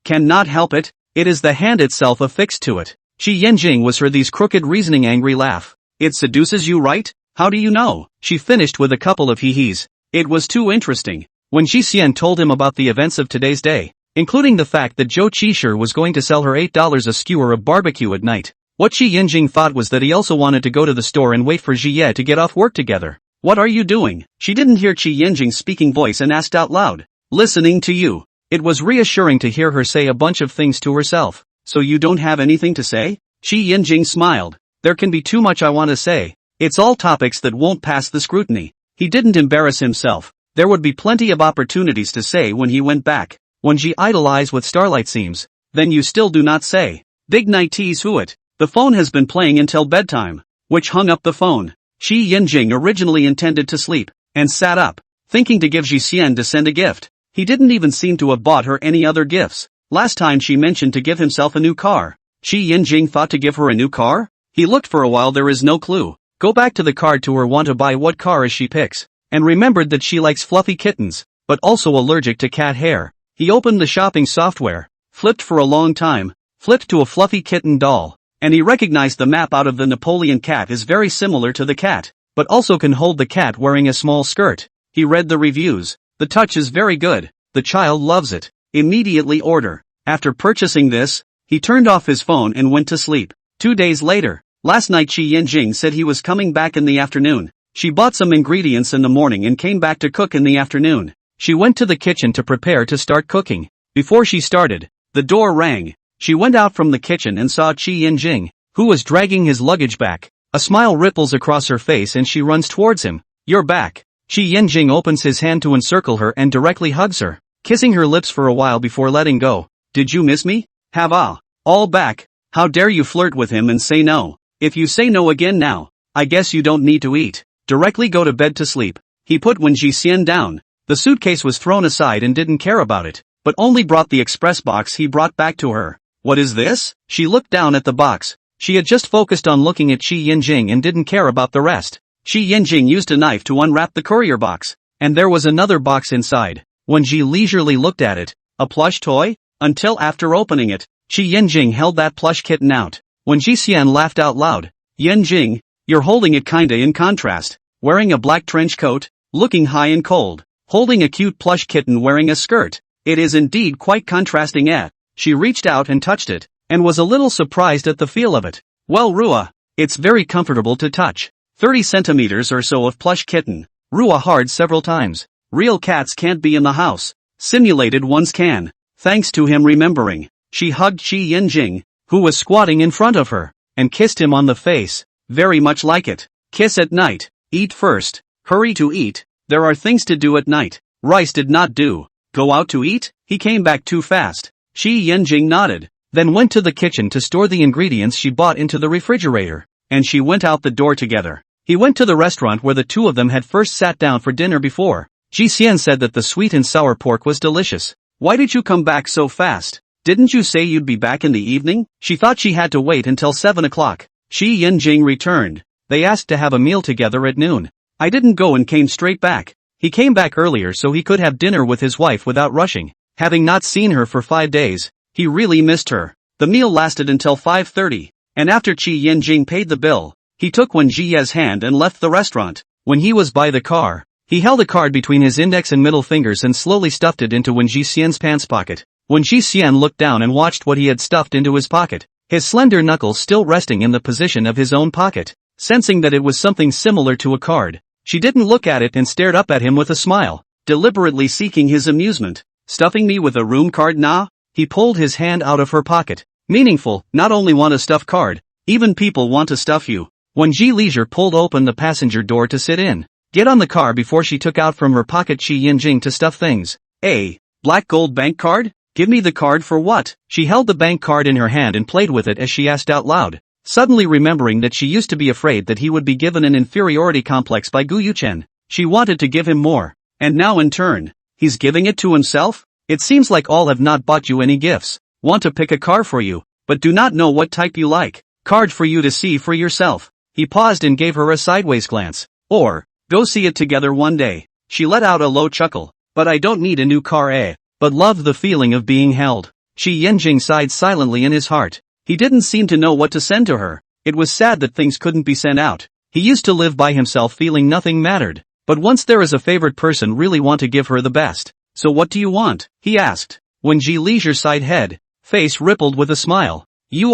Cannot help it. It is the hand itself affixed to it. Qi Yinjing was her these crooked reasoning angry laugh. It seduces you, right? How do you know? She finished with a couple of hee-hees. It was too interesting. When Ji Xian told him about the events of today's day, including the fact that Zhou Qi was going to sell her $8 a skewer of barbecue at night, what Qi Yinjing thought was that he also wanted to go to the store and wait for Jie to get off work together. What are you doing? She didn't hear Qi Yinjing's speaking voice and asked out loud. Listening to you. It was reassuring to hear her say a bunch of things to herself. So you don't have anything to say? Qi Yinjing smiled. There can be too much I want to say. It's all topics that won't pass the scrutiny. He didn't embarrass himself. There would be plenty of opportunities to say when he went back. When Ji idolized with Starlight seems, then you still do not say. Big night tease who it. The phone has been playing until bedtime, which hung up the phone. Qi Yinjing originally intended to sleep, and sat up, thinking to give Ji Xian to send a gift. He didn't even seem to have bought her any other gifts. Last time she mentioned to give himself a new car. Qi Yinjing thought to give her a new car? He looked for a while, there is no clue. Go back to the card to her want to buy what car as she picks, and remembered that she likes fluffy kittens, but also allergic to cat hair. He opened the shopping software, flipped for a long time, flipped to a fluffy kitten doll. And he recognized the map out of the Napoleon cat is very similar to the cat, but also can hold the cat wearing a small skirt. He read the reviews. The touch is very good. The child loves it. Immediately order. After purchasing this, he turned off his phone and went to sleep. 2 days later, last night Qi Yinjing said he was coming back in the afternoon. She bought some ingredients in the morning and came back to cook in the afternoon. She went to the kitchen to prepare to start cooking. Before she started, the door rang. She went out from the kitchen and saw Qi Yinjing, who was dragging his luggage back. A smile ripples across her face and she runs towards him. You're back. Qi Yinjing opens his hand to encircle her and directly hugs her, kissing her lips for a while before letting go. Did you miss me? Have I? All back. How dare you flirt with him and say no? If you say no again now, I guess you don't need to eat. Directly go to bed to sleep. He put Wen Jixian down. The suitcase was thrown aside and didn't care about it, but only brought the express box he brought back to her. What is this? She looked down at the box. She had just focused on looking at Qi Yinjing and didn't care about the rest. Qi Yinjing used a knife to unwrap the courier box, and there was another box inside. When Ji leisurely looked at it, a plush toy? Until after opening it, Qi Yinjing held that plush kitten out. When Jixian laughed out loud. Yinjing, you're holding it kinda in contrast, wearing a black trench coat, looking high and cold, holding a cute plush kitten wearing a skirt. It is indeed quite contrasting. She reached out and touched it, and was a little surprised at the feel of it. Well, Rua, it's very comfortable to touch. 30 centimeters or so of plush kitten. Rua hard several times. Real cats can't be in the house. Simulated ones can. Thanks to him remembering. She hugged Qi Yinjing, who was squatting in front of her, and kissed him on the face. Very much like it. Kiss at night. Eat first. Hurry to eat. There are things to do at night. Rice did not do. Go out to eat? He came back too fast. Qi Yinjing nodded, then went to the kitchen to store the ingredients she bought into the refrigerator, and she went out the door together. He went to the restaurant where the two of them had first sat down for dinner before. Ji Xian said that the sweet and sour pork was delicious. Why did you come back so fast? Didn't you say you'd be back in the evening? She thought she had to wait until 7 o'clock. Qi Yinjing returned. They asked to have a meal together at noon. I didn't go and came straight back. He came back earlier so he could have dinner with his wife without rushing. Having not seen her for 5 days, he really missed her. The meal lasted until 5:30, and after Qi Yinjing paid the bill, he took Wen Jiye's hand and left the restaurant. When he was by the car, he held a card between his index and middle fingers and slowly stuffed it into Wen Jixian's pants pocket. Wen Jixian looked down and watched what he had stuffed into his pocket, his slender knuckles still resting in the position of his own pocket. Sensing that it was something similar to a card, she didn't look at it and stared up at him with a smile, deliberately seeking his amusement. Stuffing me with a room card nah? He pulled his hand out of her pocket. Meaningful, not only want a stuffed card, even people want to stuff you. When Ji Leisure pulled open the passenger door to sit in, get on the car before she took out from her pocket Qi Yinjing to stuff things. A black gold bank card? Give me the card for what? She held the bank card in her hand and played with it as she asked out loud, suddenly remembering that she used to be afraid that he would be given an inferiority complex by Gu Yuchen. She wanted to give him more, and now in turn, he's giving it to himself? It seems like all have not bought you any gifts. Want to pick a car for you, but do not know what type you like. Card for you to see for yourself. He paused and gave her a sideways glance. Or, go see it together one day. She let out a low chuckle. But I don't need a new car but loved the feeling of being held. Qi Yinjing sighed silently in his heart. He didn't seem to know what to send to her. It was sad that things couldn't be sent out. He used to live by himself feeling nothing mattered. But once there is a favorite person really want to give her the best. So what do you want? He asked. When Ji Leisure sighed head, face rippled with a smile. You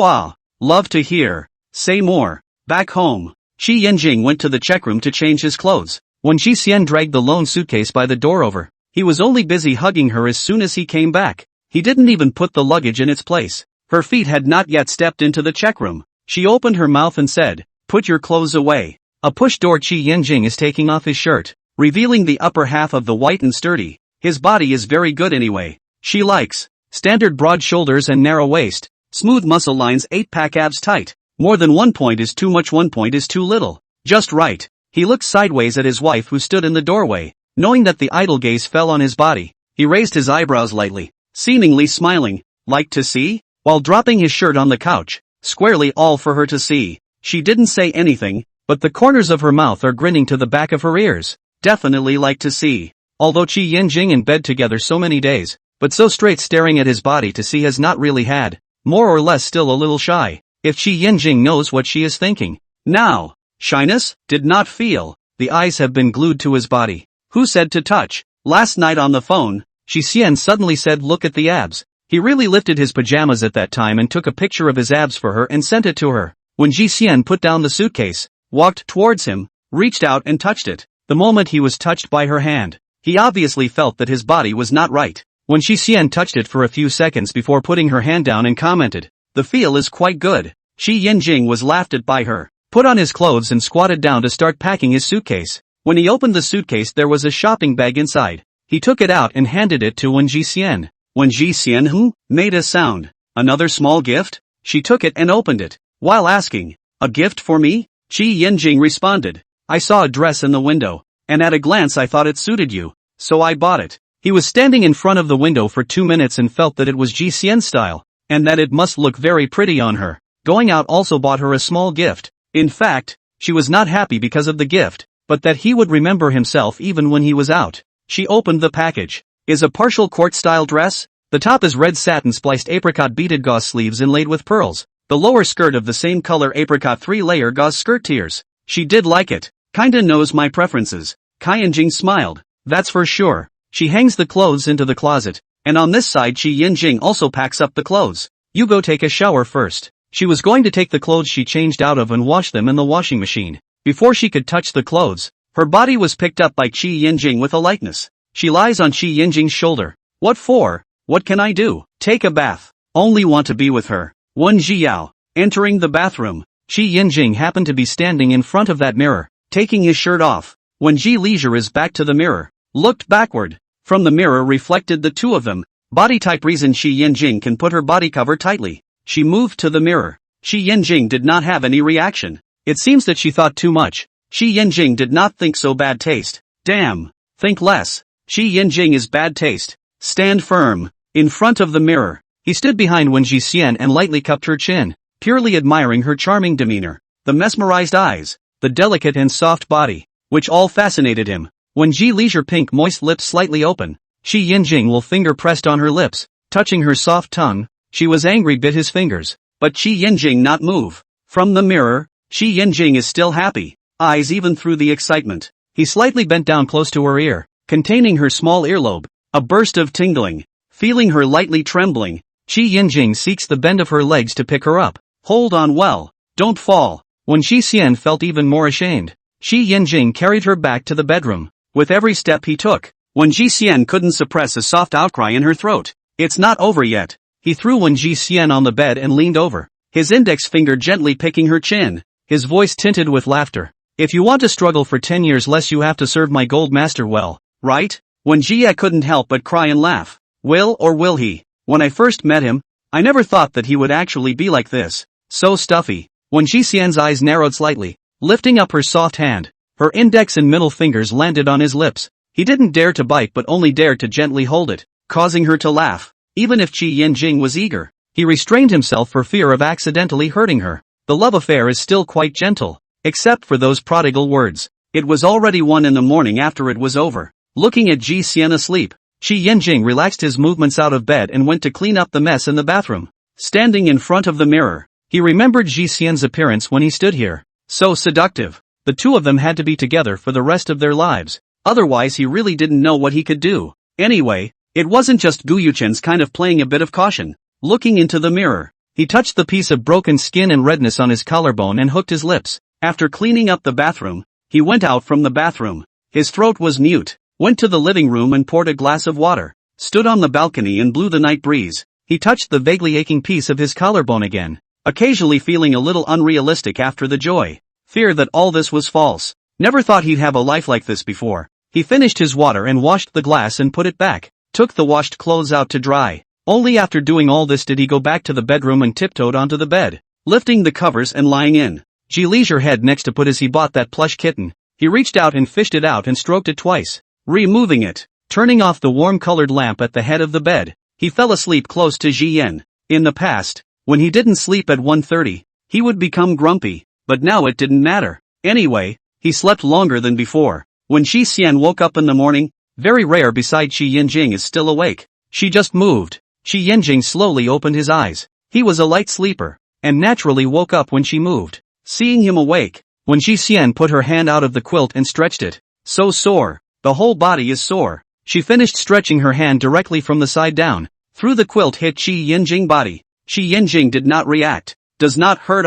love to hear. Say more. Back home, Qi Yinjing went to the check room to change his clothes. When Ji Xian dragged the lone suitcase by the door over, he was only busy hugging her as soon as he came back. He didn't even put the luggage in its place. Her feet had not yet stepped into the check room. She opened her mouth and said, put your clothes away. A push door. Qi Yinjing is taking off his shirt, revealing the upper half of the white and sturdy. His body is very good anyway. She likes standard broad shoulders and narrow waist, smooth muscle lines, 8-pack abs tight. More than 1 point is too much, 1 point is too little. Just right. He looked sideways at his wife who stood in the doorway. Knowing that the idle gaze fell on his body, he raised his eyebrows lightly, seemingly smiling. Like to see? While dropping his shirt on the couch, squarely all for her to see. She didn't say anything, but the corners of her mouth are grinning to the back of her ears. Definitely like to see. Although Qi Yinjing in bed together so many days, but so straight staring at his body to see has not really had, more or less still a little shy. If Qi Yinjing knows what she is thinking. Now, shyness? Did not feel. The eyes have been glued to his body. Who said to touch? Last night on the phone, Qi Xian suddenly said look at the abs. He really lifted his pajamas at that time and took a picture of his abs for her and sent it to her. When Qi Xian put down the suitcase, walked towards him, reached out and touched it. The moment he was touched by her hand, he obviously felt that his body was not right. When Shi Xian touched it for a few seconds before putting her hand down and commented, "The feel is quite good." Shi Yinjing was laughed at by her, put on his clothes and squatted down to start packing his suitcase. When he opened the suitcase there was a shopping bag inside. He took it out and handed it to Wen Jixian. Wen Jixian made a sound. "Another small gift?" She took it and opened it, while asking, "A gift for me?" Shi Yinjing responded, "I saw a dress in the window, and at a glance I thought it suited you, so I bought it." He was standing in front of the window for 2 minutes and felt that it was Jixian's style, and that it must look very pretty on her. Going out also bought her a small gift. In fact, she was not happy because of the gift, but that he would remember himself even when he was out. She opened the package. Is a partial court-style dress. The top is red satin spliced apricot beaded gauze sleeves inlaid with pearls. The lower skirt of the same color apricot 3-layer gauze skirt tiers. She did like it. Kinda knows my preferences. Kai Yinjing smiled. That's for sure. She hangs the clothes into the closet, and on this side Shi Yinjing also packs up the clothes. You go take a shower first. She was going to take the clothes she changed out of and wash them in the washing machine. Before she could touch the clothes, her body was picked up by Shi Yinjing with a lightness. She lies on Shi Yinjing's shoulder. What for? What can I do? Take a bath. Only want to be with her. Wen Zhiyao. Entering the bathroom, Shi Yinjing happened to be standing in front of that mirror, taking his shirt off. When Ji Leisure is back to the mirror, looked backward. From the mirror reflected the two of them. Body type reason Shi Yinjing can put her body cover tightly. She moved to the mirror. Shi Yinjing did not have any reaction. It seems that she thought too much. Shi Yinjing did not think so bad taste. Damn. Think less. Shi Yinjing is bad taste. Stand firm. In front of the mirror, he stood behind Wen Jixian and lightly cupped her chin, purely admiring her charming demeanor, the mesmerized eyes, the delicate and soft body, which all fascinated him. When Ji Leisure pink moist lips slightly open, Shi Yinjing will finger pressed on her lips, touching her soft tongue. She was angry, bit his fingers, but Shi Yinjing not move. From the mirror, Shi Yinjing is still happy, eyes even through the excitement. He slightly bent down close to her ear, containing her small earlobe. A burst of tingling. Feeling her lightly trembling, Shi Yinjing seeks the bend of her legs to pick her up. Hold on well, don't fall. When Shi Xian felt even more ashamed, Shi Yinjing carried her back to the bedroom. With every step he took, Wen Jixian couldn't suppress a soft outcry in her throat. It's not over yet. He threw Wen Jixian on the bed and leaned over, his index finger gently picking her chin, his voice tinted with laughter. If you want to struggle for 10 years less you have to serve my gold master well, right? Wen Jie couldn't help but cry and laugh. Will he? When I first met him, I never thought that he would actually be like this. So stuffy. When Jixian's eyes narrowed slightly, lifting up her soft hand, her index and middle fingers landed on his lips. He didn't dare to bite but only dared to gently hold it, causing her to laugh. Even if Shi Yinjing was eager, he restrained himself for fear of accidentally hurting her. The love affair is still quite gentle, except for those prodigal words. It was already 1 in the morning after it was over. Looking at Jixian asleep, Shi Yinjing relaxed his movements out of bed and went to clean up the mess in the bathroom. Standing in front of the mirror, he remembered Jixian's appearance when he stood here. So seductive. The two of them had to be together for the rest of their lives. Otherwise he really didn't know what he could do. Anyway, it wasn't just Guyuchen's kind of playing a bit of caution. Looking into the mirror, he touched the piece of broken skin and redness on his collarbone and hooked his lips. After cleaning up the bathroom, he went out from the bathroom. His throat was mute. Went to the living room and poured a glass of water, stood on the balcony and blew the night breeze. He touched the vaguely aching piece of his collarbone again, occasionally feeling a little unrealistic after the joy. Fear that all this was false. Never thought he'd have a life like this before. He finished his water and washed the glass and put it back, took the washed clothes out to dry. Only after doing all this did he go back to the bedroom and tiptoed onto the bed, lifting the covers and lying in. Ji Leisure head next to put as he bought that plush kitten. He reached out and fished it out and stroked it twice. Removing it, turning off the warm-colored lamp at the head of the bed, he fell asleep close to Ji Yen. In the past, when he didn't sleep at 1:30, he would become grumpy, but now it didn't matter. Anyway, he slept longer than before. When Shi Xian woke up in the morning, very rare beside Shi Yinjing is still awake. She just moved. Shi Yinjing slowly opened his eyes. He was a light sleeper, and naturally woke up when she moved. Seeing him awake, when Shi Xian put her hand out of the quilt and stretched it. So sore. The whole body is sore. She finished stretching her hand directly from the side down. Through the quilt hit Shi Yinjing body. Shi Yinjing did not react. Does not hurt.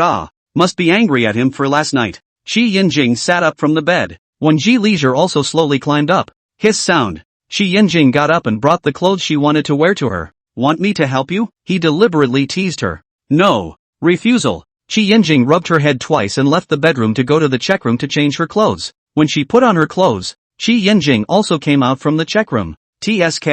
Must be angry at him for last night. Shi Yinjing sat up from the bed. When Ji Leisure also slowly climbed up. Hiss sound. Shi Yanjing got up and brought the clothes she wanted to wear to her. Want me to help you? He deliberately teased her. No. Refusal. Shi Yanjing rubbed her head twice and left the bedroom to go to the check room to change her clothes. When she put on her clothes, Shi Yanjing also came out from the check room. TSK.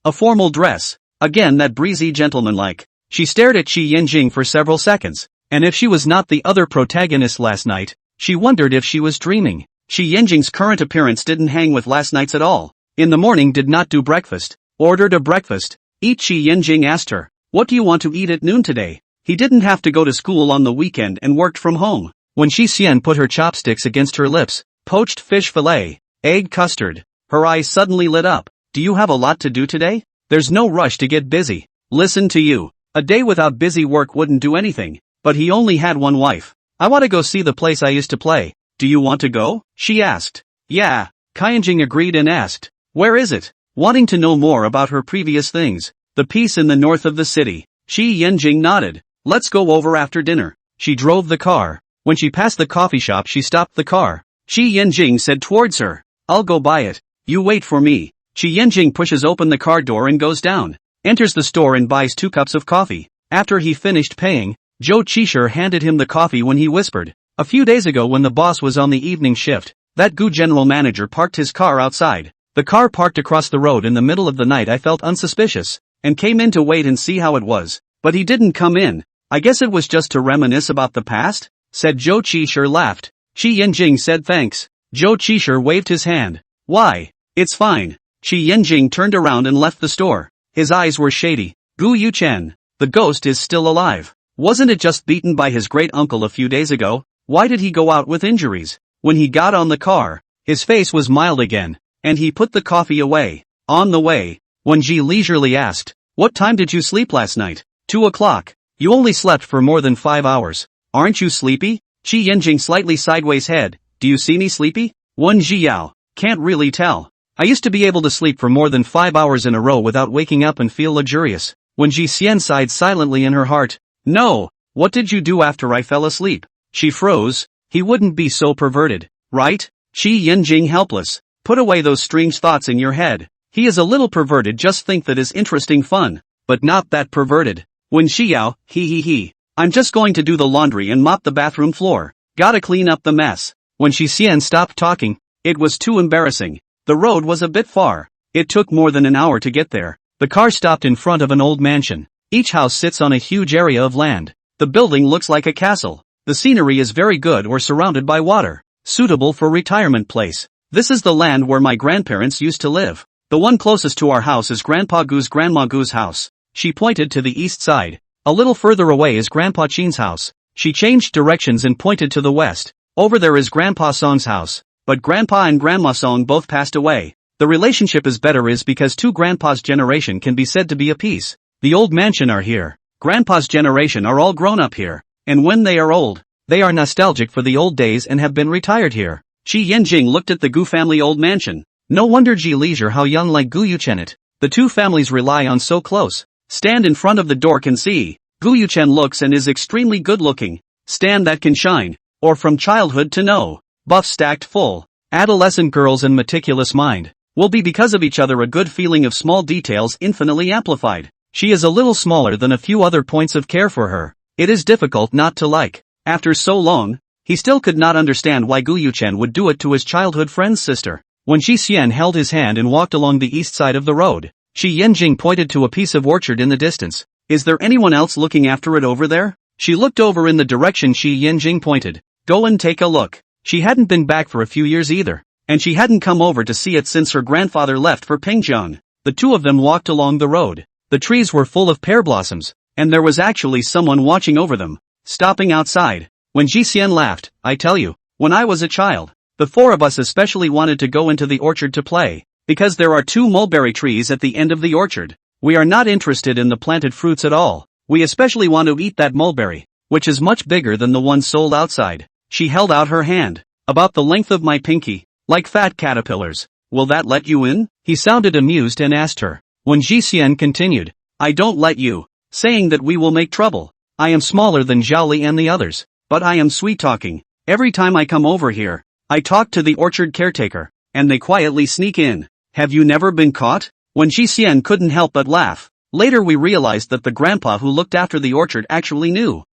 A formal dress. Again that breezy gentleman-like. She stared at Shi Yanjing for several seconds, and if she was not the other protagonist last night, she wondered if she was dreaming. Shi Yanjing's current appearance didn't hang with last night's at all. In the morning did not do breakfast. Ordered a breakfast. Eat. Shi Yanjing asked her, what do you want to eat at noon today? He didn't have to go to school on the weekend and worked from home. When Shi Xian put her chopsticks against her lips, poached fish fillet, egg custard, her eyes suddenly lit up. Do you have a lot to do today? There's no rush to get busy. Listen to you. A day without busy work wouldn't do anything, but he only had one wife. I want to go see the place I used to play. Do you want to go? She asked. Yeah. Qianjing agreed and asked, where is it? Wanting to know more about her previous things. The piece in the north of the city. Shi Yanjing nodded. Let's go over after dinner. She drove the car. When she passed the coffee shop she stopped the car. Shi Yanjing said towards her, I'll go buy it. You wait for me. Shi Yanjing pushes open the car door and goes down. Enters the store and buys 2 cups of coffee. After he finished paying, Zhou Qishir handed him the coffee when he whispered, a few days ago when the boss was on the evening shift, that Gu general manager parked his car outside. The car parked across the road in the middle of the night. I felt unsuspicious, and came in to wait and see how it was, but he didn't come in. I guess it was just to reminisce about the past, said Zhou Qishir laughed. Shi Yanjing said thanks. Zhou Qishir waved his hand. Why? It's fine. Shi Yanjing turned around and left the store. His eyes were shady. Gu Yuchen, the ghost is still alive. Wasn't it just beaten by his great uncle a few days ago? Why did he go out with injuries? When he got on the car, his face was mild again, and he put the coffee away. On the way, Wen Ji leisurely asked, what time did you sleep last night? 2 o'clock. You only slept for more than 5 hours. Aren't you sleepy? Shi Yanjing slightly sideways head. Do you see me sleepy? Wen Zhiyao, can't really tell. I used to be able to sleep for more than 5 hours in a row without waking up and feel luxurious. Wen Ji Xian sighed silently in her heart. No, what did you do after I fell asleep? She froze. He wouldn't be so perverted, right? Shi Yanjing helpless. Put away those strange thoughts in your head. He is a little perverted, just think that is interesting fun, but not that perverted. Wen Xiao, he. I'm just going to do the laundry and mop the bathroom floor. Gotta clean up the mess. When Shi Xian stopped talking, it was too embarrassing. The road was a bit far. It took more than an hour to get there. The car stopped in front of an old mansion. Each house sits on a huge area of land. The building looks like a castle. The scenery is very good or surrounded by water. Suitable for retirement place. This is the land where my grandparents used to live. The one closest to our house is Grandpa Gu's Grandma Gu's house. She pointed to the east side. A little further away is Grandpa Chin's house. She changed directions and pointed to the west. Over there is Grandpa Song's house. But Grandpa and Grandma Song both passed away. The relationship is better is because 2 grandpas' generation can be said to be a piece. The old mansion are here. Grandpa's generation are all grown up here. And when they are old, they are nostalgic for the old days and have been retired here. Shi Yanjing looked at the Gu family old mansion. No wonder Ji Leisure how young like Gu Yuchen it. The 2 families rely on so close. Stand in front of the door can see. Gu Yuchen looks and is extremely good looking. Stand that can shine. Or from childhood to know. Buff stacked full. Adolescent girls and meticulous mind. Will be because of each other a good feeling of small details infinitely amplified. She is a little smaller than a few other points of care for her. It is difficult not to like. After so long, he still could not understand why Gu Yuchen would do it to his childhood friend's sister. When Shi Xian held his hand and walked along the east side of the road, Shi Yanjing pointed to a piece of orchard in the distance. Is there anyone else looking after it over there? She looked over in the direction Shi Yanjing pointed. Go and take a look. She hadn't been back for a few years either, and she hadn't come over to see it since her grandfather left for Pingjiang. The 2 of them walked along the road. The trees were full of pear blossoms, and there was actually someone watching over them. Stopping outside, when Ji Xian laughed, I tell you, when I was a child, the 4 of us especially wanted to go into the orchard to play, because there are 2 mulberry trees at the end of the orchard. We are not interested in the planted fruits at all. We especially want to eat that mulberry, which is much bigger than the one sold outside. She held out her hand, about the length of my pinky, like fat caterpillars. Will that let you in? He sounded amused and asked her. When Ji Xian continued, I don't let you, saying that we will make trouble. I am smaller than Zhaoli and the others, but I am sweet-talking. Every time I come over here, I talk to the orchard caretaker, and they quietly sneak in. Have you never been caught? When Ji Xian couldn't help but laugh. Later we realized that the grandpa who looked after the orchard actually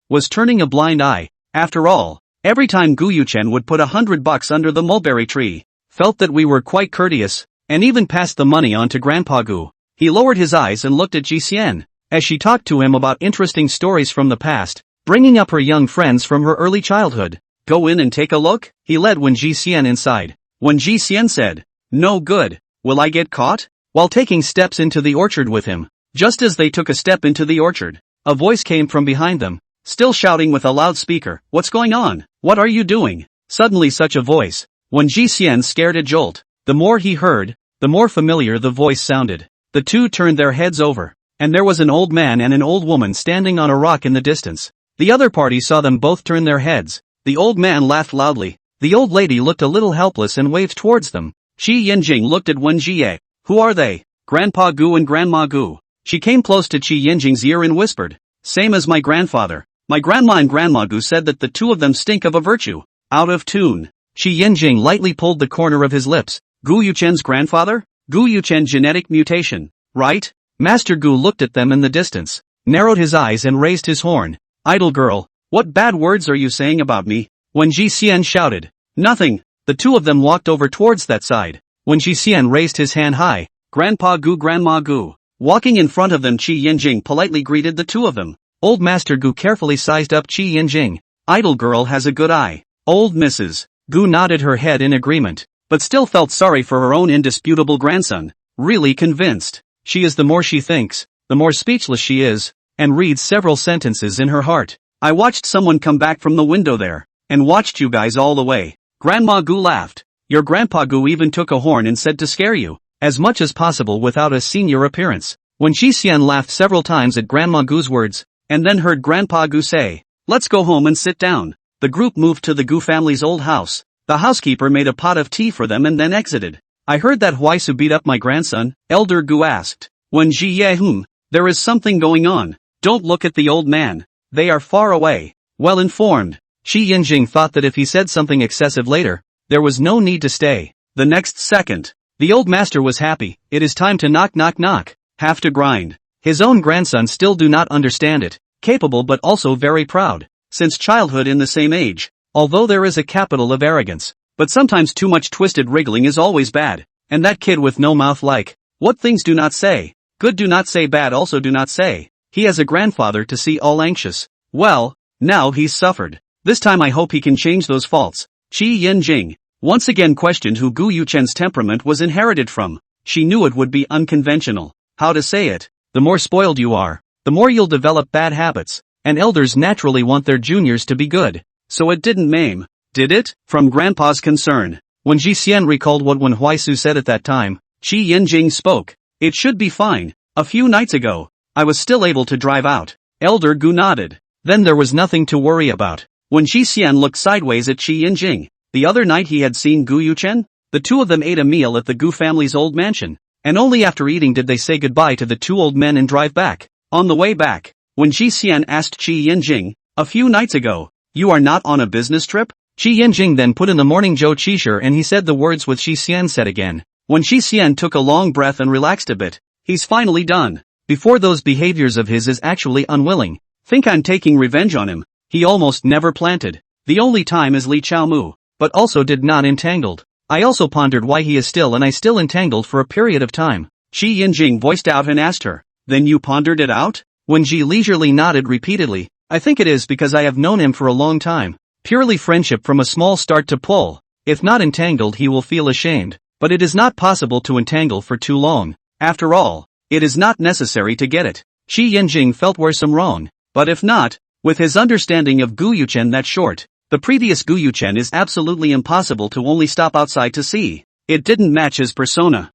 was turning a blind eye. After all, every time Gu Yuchen would put $100 under the mulberry tree, felt that we were quite courteous, and even passed the money on to Grandpa Gu. He lowered his eyes and looked at Ji Xian, as she talked to him about interesting stories from the past, bringing up her young friends from her early childhood. Go in and take a look, he led Ji Xian inside. When Ji Xian said, no good, will I get caught? While taking steps into the orchard with him, just as they took a step into the orchard, a voice came from behind them, still shouting with a loudspeaker, what's going on? What are you doing? Suddenly such a voice. When Ji Xian scared a jolt, the more he heard, the more familiar the voice sounded. The two turned their heads over, and there was an old man and an old woman standing on a rock in the distance. The other party saw them both turn their heads. The old man laughed loudly. The old lady looked a little helpless and waved towards them. Qi Yinjing looked at Wen Jie. Who are they? Grandpa Gu and Grandma Gu. She came close to Qi Yinjing's ear and whispered, same as my grandfather. My grandma and Grandma Gu said that the two of them stink of a virtue. Out of tune. Qi Yinjing lightly pulled the corner of his lips. Gu Yuchen's grandfather? Gu Yuchen genetic mutation, right? Master Gu looked at them in the distance, narrowed his eyes and raised his horn. Idle girl, what bad words are you saying about me? When Ji Xian shouted, nothing, the two of them walked over towards that side. When Ji Xian raised his hand high, Grandpa Gu Grandma Gu. Walking in front of them Qi Yinjing politely greeted the two of them. Old Master Gu carefully sized up Qi Yinjing. Idle girl has a good eye. Old Mrs. Gu nodded her head in agreement, but still felt sorry for her own indisputable grandson. Really convinced. She is the more she thinks, the more speechless she is, and reads several sentences in her heart. I watched someone come back from the window there, and watched you guys all the way. Grandma Gu laughed. Your Grandpa Gu even took a horn and said to scare you, as much as possible without a senior appearance. When Ji Xian laughed several times at Grandma Gu's words, and then heard Grandpa Gu say, let's go home and sit down. The group moved to the Gu family's old house. The housekeeper made a pot of tea for them and then exited. I heard that Huaisu beat up my grandson, Elder Gu asked. When Ji Ye there is something going on. Don't look at the old man. They are far away. Well informed. Qi Yinjing thought that if he said something excessive later, there was no need to stay. The next second, the old master was happy. It is time to knock knock knock. Have to grind. His own grandson still do not understand it. Capable but also very proud. Since childhood in the same age. Although there is a capital of arrogance. But sometimes too much twisted wriggling is always bad. And that kid with no mouth like. What things do not say. Good do not say, bad also do not say. He has a grandfather to see all anxious. Well, now he's suffered. This time I hope he can change those faults. Qi Yinjing once again questioned who Gu Yuchen's temperament was inherited from. She knew it would be unconventional. How to say it? The more spoiled you are, the more you'll develop bad habits, and elders naturally want their juniors to be good. So it didn't maim, did it? From Grandpa's concern. When Ji Xian recalled what Wen Huaisu said at that time, Qi Yinjing spoke. It should be fine. A few nights ago, I was still able to drive out. Elder Gu nodded. Then there was nothing to worry about. When Ji Xian looked sideways at Qi Yinjing, the other night he had seen Gu Yuchen. The two of them ate a meal at the Gu family's old mansion, and only after eating did they say goodbye to the two old men and drive back. On the way back, when Ji Xian asked Qi Yinjing, a few nights ago, you are not on a business trip? Qi Yinjing then put in the morning Zhou Qishir and he said the words with Ji Xian said again. When Ji Xian took a long breath and relaxed a bit, he's finally done. Before those behaviors of his is actually unwilling. Think I'm taking revenge on him. He almost never planted. The only time is Li Chaomu, but also did not entangled. I also pondered why he is still and I still entangled for a period of time. Qi Yinjing voiced out and asked her, then you pondered it out? When Ji leisurely nodded repeatedly, I think it is because I have known him for a long time. Purely friendship from a small start to pull. If not entangled he will feel ashamed, but it is not possible to entangle for too long. After all, it is not necessary to get it. Qi Yinjing felt where some wrong, but if not, with his understanding of Gu Yuchen that short, the previous Gu Yuchen is absolutely impossible to only stop outside to see. It didn't match his persona.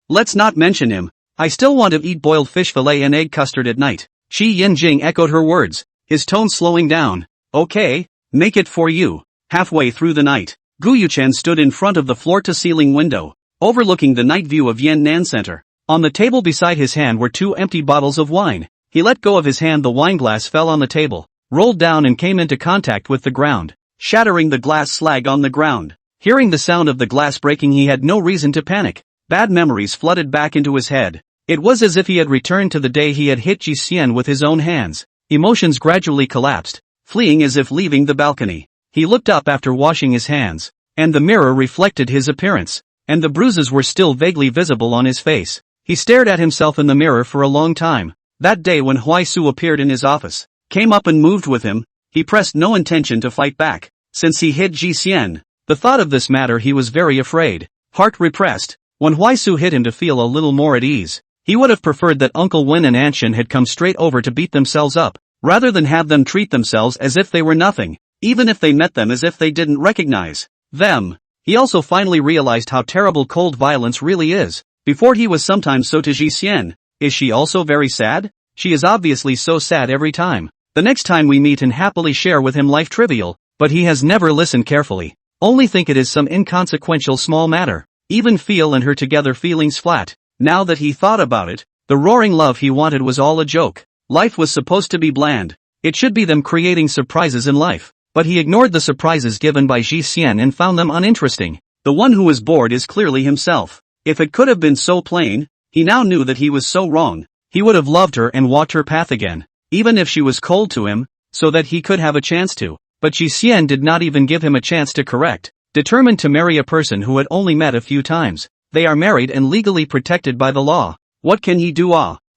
Let's not mention him. I still want to eat boiled fish fillet and egg custard at night. Qi Yinjing echoed her words, his tone slowing down. Okay, make it for you. Halfway through the night, Gu Yuchen stood in front of the floor-to-ceiling window, overlooking the night view of Yan'an Center. On the table beside his hand were two empty bottles of wine. He let go of his hand, the wine glass fell on the table, rolled down and came into contact with the ground, shattering the glass slag on the ground. Hearing the sound of the glass breaking he had no reason to panic. Bad memories flooded back into his head. It was as if he had returned to the day he had hit Ji Xian with his own hands. Emotions gradually collapsed, fleeing as if leaving the balcony. He looked up after washing his hands, and the mirror reflected his appearance, and the bruises were still vaguely visible on his face. He stared at himself in the mirror for a long time. That day when Huaisu appeared in his office, came up and moved with him, he pressed no intention to fight back. Since he hit Ji Xian, the thought of this matter he was very afraid. Heart repressed. When Huaisu hit him to feel a little more at ease, he would have preferred that Uncle Wen and Aunt Shen had come straight over to beat themselves up, rather than have them treat themselves as if they were nothing, even if they met them as if they didn't recognize them. He also finally realized how terrible cold violence really is. Before he was sometimes so to Ji Xian. Is she also very sad? She is obviously so sad every time. The next time we meet and happily share with him life trivial, but he has never listened carefully. Only think it is some inconsequential small matter. Even feel and her together feelings flat. Now that he thought about it, the roaring love he wanted was all a joke. Life was supposed to be bland. It should be them creating surprises in life. But he ignored the surprises given by Ji Xian and found them uninteresting. The one who is bored is clearly himself. If it could have been so plain, he now knew that he was so wrong. He would have loved her and walked her path again, even if she was cold to him, so that he could have a chance to. But Ji Xian did not even give him a chance to correct. Determined to marry a person who had only met a few times. They are married and legally protected by the law. What can he do?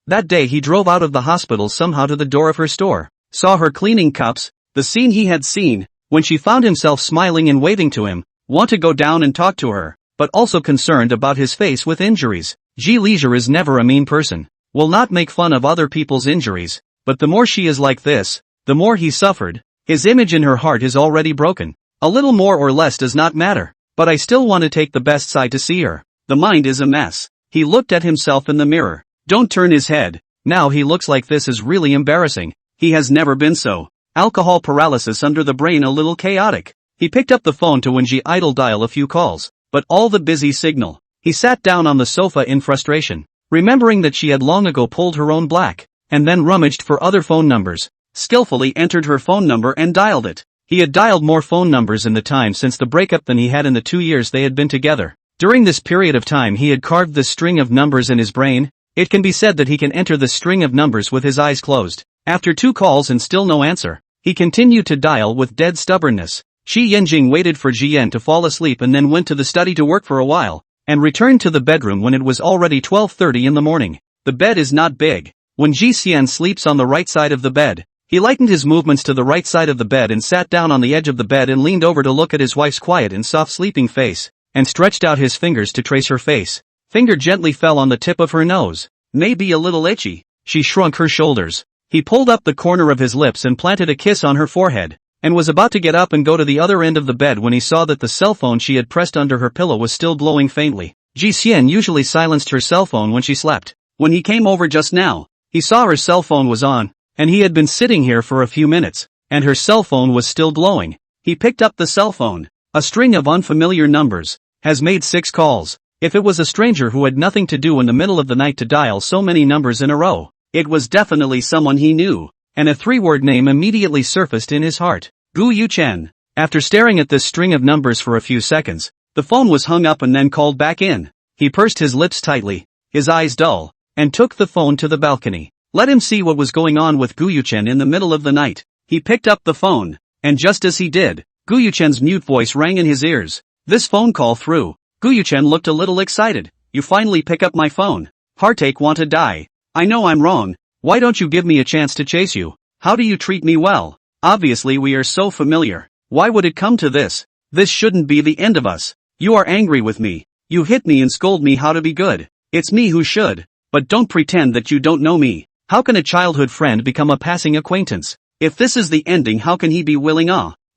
That day he drove out of the hospital somehow to the door of her store. Saw her cleaning cups, the scene he had seen, when she found himself smiling and waving to him. Want to go down and talk to her, but also concerned about his face with injuries. Ji Leisure is never a mean person. Will not make fun of other people's injuries, but the more she is like this, the more he suffered. His image in her heart is already broken. A little more or less does not matter, but I still want to take the best side to see her. The mind is a mess. He looked at himself in the mirror. Don't turn his head. Now he looks like this is really embarrassing. He has never been so. Alcohol paralysis under the brain a little chaotic. He picked up the phone to Wenji idle dial a few calls, but all the busy signal. He sat down on the sofa in frustration, remembering that she had long ago pulled her own black, and then rummaged for other phone numbers. Skillfully entered her phone number and dialed it. He had dialed more phone numbers in the time since the breakup than he had in the 2 years they had been together. During this period of time he had carved this string of numbers in his brain. It can be said that he can enter the string of numbers with his eyes closed. After 2 calls and still no answer, he continued to dial with dead stubbornness. Shi Yanjing waited for Jian to fall asleep and then went to the study to work for a while, and returned to the bedroom when it was already 12:30 in the morning. The bed is not big. When Ji Xian sleeps on the right side of the bed, he lightened his movements to the right side of the bed and sat down on the edge of the bed and leaned over to look at his wife's quiet and soft sleeping face, and stretched out his fingers to trace her face. Finger gently fell on the tip of her nose. Maybe a little itchy. She shrunk her shoulders. He pulled up the corner of his lips and planted a kiss on her forehead, and was about to get up and go to the other end of the bed when he saw that the cell phone she had pressed under her pillow was still glowing faintly. Ji Xian usually silenced her cell phone when she slept. When he came over just now, he saw her cell phone was on, and he had been sitting here for a few minutes, and her cell phone was still glowing. He picked up the cell phone. A string of unfamiliar numbers. Has made 6 calls. If it was a stranger who had nothing to do in the middle of the night to dial so many numbers in a row, it was definitely someone he knew, and a 3-word name immediately surfaced in his heart. Gu Yuchen. After staring at this string of numbers for a few seconds, the phone was hung up and then called back in. He pursed his lips tightly, his eyes dull, and took the phone to the balcony. Let him see what was going on with Gu Yuchen in the middle of the night. He picked up the phone, and just as he did, Gu Yuchen's mute voice rang in his ears. This phone call through. Gu Yuchen looked a little excited. You finally pick up my phone. Heartache want to die. I know I'm wrong. Why don't you give me a chance to chase you? How do you treat me well? Obviously we are so familiar. Why would it come to this? This shouldn't be the end of us. You are angry with me. You hit me and scold me how to be good. It's me who should. But don't pretend that you don't know me. How can a childhood friend become a passing acquaintance? If this is the ending, how can he be willing?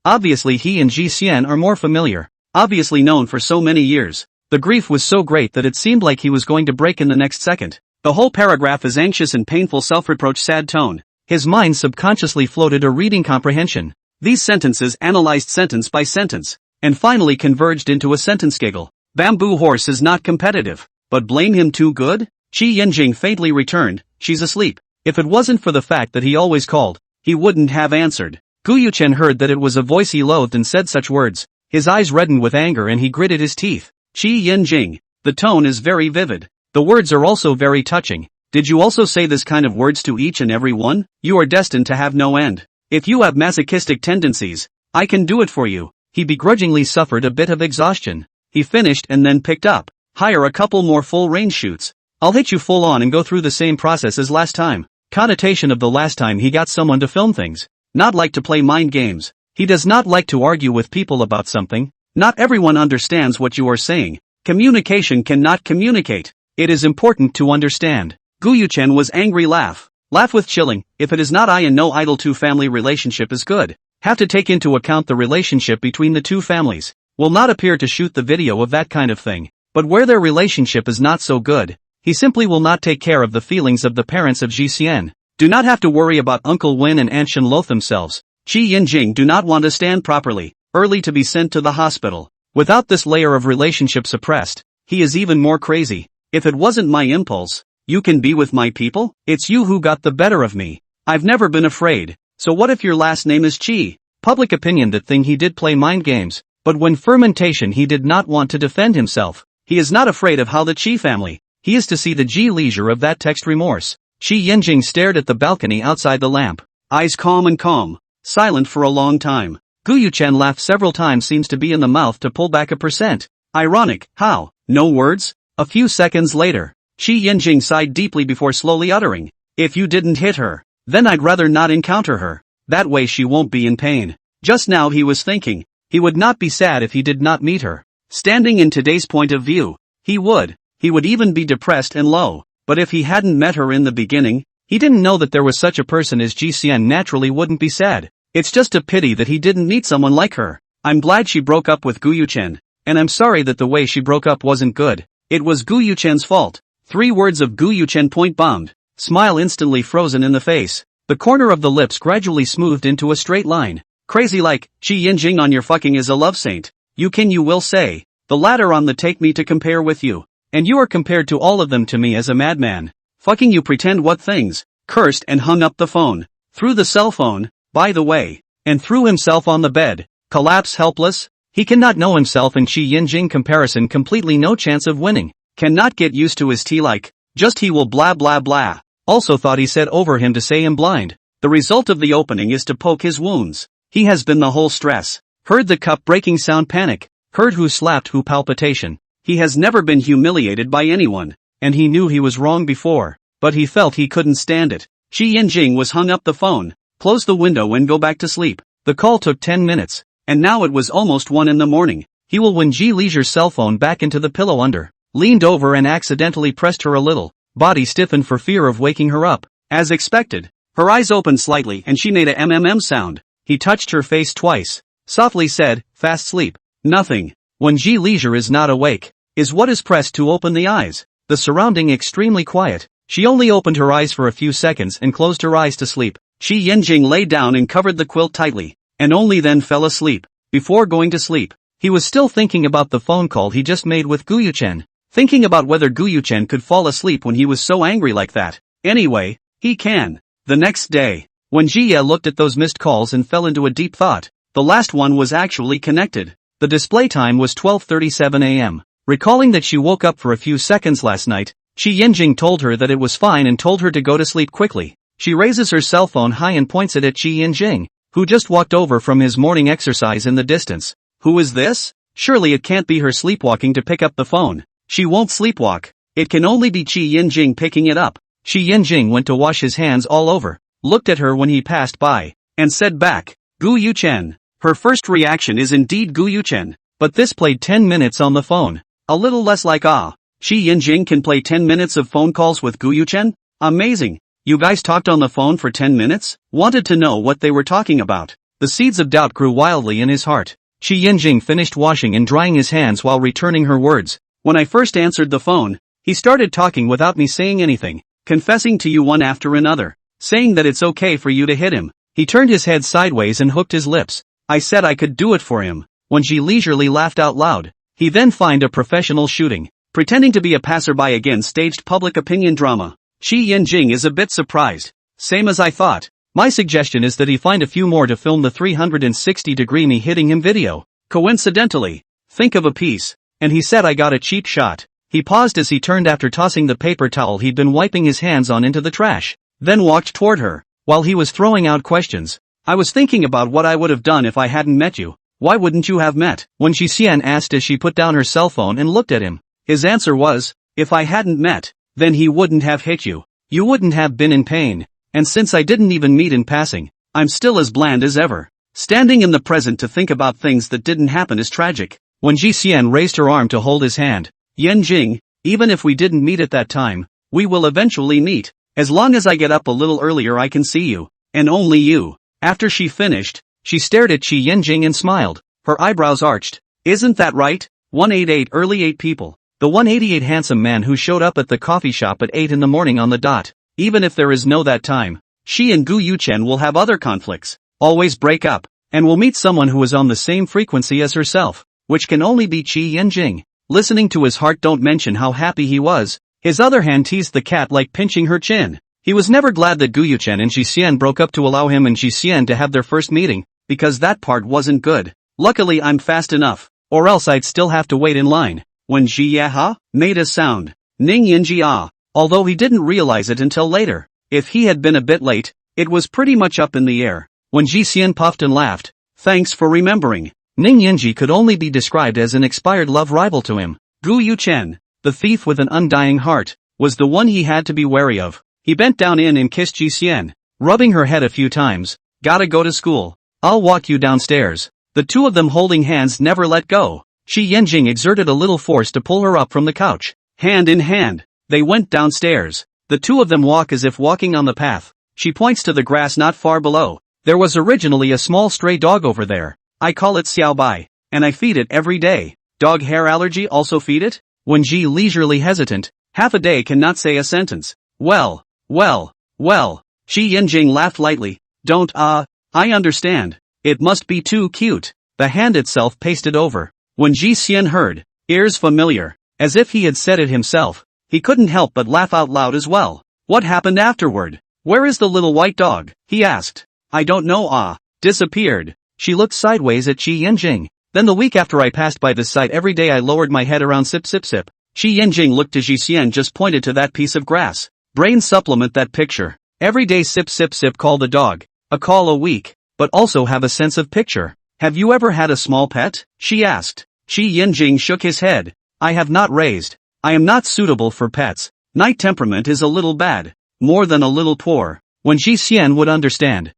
Obviously he and Ji Xian are more familiar. Obviously known for so many years. The grief was so great that it seemed like he was going to break in the next second. The whole paragraph is anxious and painful self-reproach sad tone. His mind subconsciously floated a reading comprehension. These sentences analyzed sentence by sentence, and finally converged into a sentence giggle. Bamboo horse is not competitive, but blame him too good? Qi Yanjing faintly returned, she's asleep. If it wasn't for the fact that he always called, he wouldn't have answered. Gu Yuchen heard that it was a voice he loathed and said such words. His eyes reddened with anger and he gritted his teeth. Qi Yanjing, The tone is very vivid. The words are also very touching. Did you also say this kind of words to each and every one? You are destined to have no end. If you have masochistic tendencies, I can do it for you. He begrudgingly suffered a bit of exhaustion. He finished and then picked up. Hire a couple more full-range shoots. I'll hit you full on and go through the same process as last time. Connotation of the last time he got someone to film things. Not like to play mind games. He does not like to argue with people about something. Not everyone understands what you are saying. Communication cannot communicate. It is important to understand. Guyuchen was angry. Laugh with chilling. If it is not I and no idol 2 family relationship is good. Have to take into account the relationship between the 2 families. Will not appear to shoot the video of that kind of thing. But where their relationship is not so good, he simply will not take care of the feelings of the parents of Jixian. Do not have to worry about Uncle Wen and Aunt Shen Lo themselves. Qi Yinjing do not want to stand properly, early to be sent to the hospital. Without this layer of relationship suppressed, he is even more crazy. If it wasn't my impulse, you can be with my people? It's you who got the better of me. I've never been afraid. So what if your last name is Qi? Public opinion that thing he did play mind games, but when fermentation he did not want to defend himself. He is not afraid of how the Qi family. He is to see the G leisure of that text remorse. Qi Yinjing stared at the balcony outside the lamp. Eyes calm and calm. Silent for a long time. Guyuchen laughed several times seems to be in the mouth to pull back 1%. Ironic, how? No words? A few seconds later, Qi Yinjing sighed deeply before slowly uttering. If you didn't hit her, then I'd rather not encounter her. That way she won't be in pain. Just now he was thinking, he would not be sad if he did not meet her. Standing in today's point of view, he would even be depressed and low, but if he hadn't met her in the beginning, he didn't know that there was such a person as Jixian naturally wouldn't be sad. It's just a pity that he didn't meet someone like her. I'm glad she broke up with Guyuchen, and I'm sorry that the way she broke up wasn't good. It was Guyuchen's fault. 3 words of Guyuchen point bombed. Smile instantly frozen in the face. The corner of the lips gradually smoothed into a straight line. Crazy like, Qi Yinjing on your fucking is a love saint. You will say. The latter on the take me to compare with you. And you are compared to all of them to me as a madman. Fucking you pretend what things. Cursed and hung up the phone. Threw the cell phone, by the way. And threw himself on the bed. Collapse helpless. He cannot know himself in Qi Yinjing comparison completely no chance of winning. Cannot get used to his tea like. Just he will blah blah blah. Also thought he said over him to say him blind. The result of the opening is to poke his wounds. He has been the whole stress. Heard the cup breaking sound panic. Heard who slapped who palpitation. He has never been humiliated by anyone, and he knew he was wrong before, but he felt he couldn't stand it. Qi Yinjing was hung up the phone, close the window and go back to sleep. The call took 10 minutes, and now it was almost 1 in the morning. He will win Ji Leisure's cell phone back into the pillow under, leaned over and accidentally pressed her a little, body stiffened for fear of waking her up. As expected, her eyes opened slightly and she made a mmm sound. He touched her face twice, softly said, fast sleep. Nothing. When Ji Leisure is not awake, is what is pressed to open the eyes. The surrounding extremely quiet. She only opened her eyes for a few seconds and closed her eyes to sleep. Qi Yinjing lay down and covered the quilt tightly, and only then fell asleep. Before going to sleep, he was still thinking about the phone call he just made with Guyuchen, thinking about whether Guyuchen could fall asleep when he was so angry like that. Anyway, he can. The next day, when Jia looked at those missed calls and fell into a deep thought, the last one was actually connected. The display time was 12:37 a.m. Recalling that she woke up for a few seconds last night, Qi Yinjing told her that it was fine and told her to go to sleep quickly. She raises her cell phone high and points it at Qi Yinjing, who just walked over from his morning exercise in the distance. Who is this? Surely it can't be her sleepwalking to pick up the phone. She won't sleepwalk. It can only be Qi Yinjing picking it up. Qi Yinjing went to wash his hands all over, looked at her when he passed by, and said back, Gu Yuchen. Her first reaction is indeed Gu Yuchen, but this played 10 minutes on the phone. A little less like Qi Yinjing can play 10 minutes of phone calls with Gu Yuchen? Amazing. You guys talked on the phone for 10 minutes? Wanted to know what they were talking about. The seeds of doubt grew wildly in his heart. Qi Yinjing finished washing and drying his hands while returning her words. When I first answered the phone, he started talking without me saying anything, confessing to you one after another, saying that it's okay for you to hit him. He turned his head sideways and hooked his lips. I said I could do it for him. When she leisurely laughed out loud, he then find a professional shooting, pretending to be a passerby again staged public opinion drama. Qi Yinjing is a bit surprised. Same as I thought. My suggestion is that he find a few more to film the 360-degree me hitting him video. Coincidentally, think of a piece. And he said I got a cheap shot. He paused as he turned after tossing the paper towel he'd been wiping his hands on into the trash, then walked toward her. While he was throwing out questions, I was thinking about what I would have done if I hadn't met you. Why wouldn't you have met? Wen Xixian asked as she put down her cell phone and looked at him. His answer was, if I hadn't met, then he wouldn't have hit you. You wouldn't have been in pain. And since I didn't even meet in passing, I'm still as bland as ever. Standing in the present to think about things that didn't happen is tragic. Wen Xixian raised her arm to hold his hand. Yan Jing, even if we didn't meet at that time, we will eventually meet. As long as I get up a little earlier I can see you. And only you. After she finished, she stared at Qi Yanjing and smiled. Her eyebrows arched. Isn't that right? 188 early 8 people. The 188 handsome man who showed up at the coffee shop at 8 in the morning on the dot. Even if there is no that time, she and Gu Yuchen will have other conflicts. Always break up. And will meet someone who is on the same frequency as herself. Which can only be Qi Yanjing. Listening to his heart don't mention how happy he was. His other hand teased the cat like pinching her chin. He was never glad that Gu Yuchen and Xixian broke up to allow him and Xixian to have their first meeting, because that part wasn't good. Luckily I'm fast enough, or else I'd still have to wait in line. When Ji Yaha made a sound, Ning Yin Jia, although he didn't realize it until later. If he had been a bit late, it was pretty much up in the air. When Xixian puffed and laughed, thanks for remembering. Ning Yinji could only be described as an expired love rival to him. Gu Yuchen, the thief with an undying heart, was the one he had to be wary of. He bent down in and kissed Xixian, rubbing her head a few times. Gotta go to school. I'll walk you downstairs. The two of them holding hands never let go. Qi Yanjing exerted a little force to pull her up from the couch. Hand in hand, they went downstairs. The two of them walk as if walking on the path. She points to the grass not far below. There was originally a small stray dog over there. I call it Xiao Bai, and I feed it every day. Dog hair allergy also feed it? When Ji leisurely hesitant, half a day cannot say a sentence. Well. Qi Yanjing laughed lightly. Don't I understand. It must be too cute. The hand itself pasted over. When Ji Xian heard, ears familiar, as if he had said it himself, he couldn't help but laugh out loud as well. What happened afterward? Where is the little white dog? He asked. I don't know. Disappeared. She looked sideways at Qi Yanjing. Then the week after I passed by this site every day I lowered my head around sip. Qi Yanjing looked as Ji Xian just pointed to that piece of grass. Brain supplement that picture. Every day sip call the dog. A call a week. But also have a sense of picture. Have you ever had a small pet? She asked. Qi Yanjing shook his head. I have not raised. I am not suitable for pets. Night temperament is a little bad. More than a little poor. When Ji Xian would understand.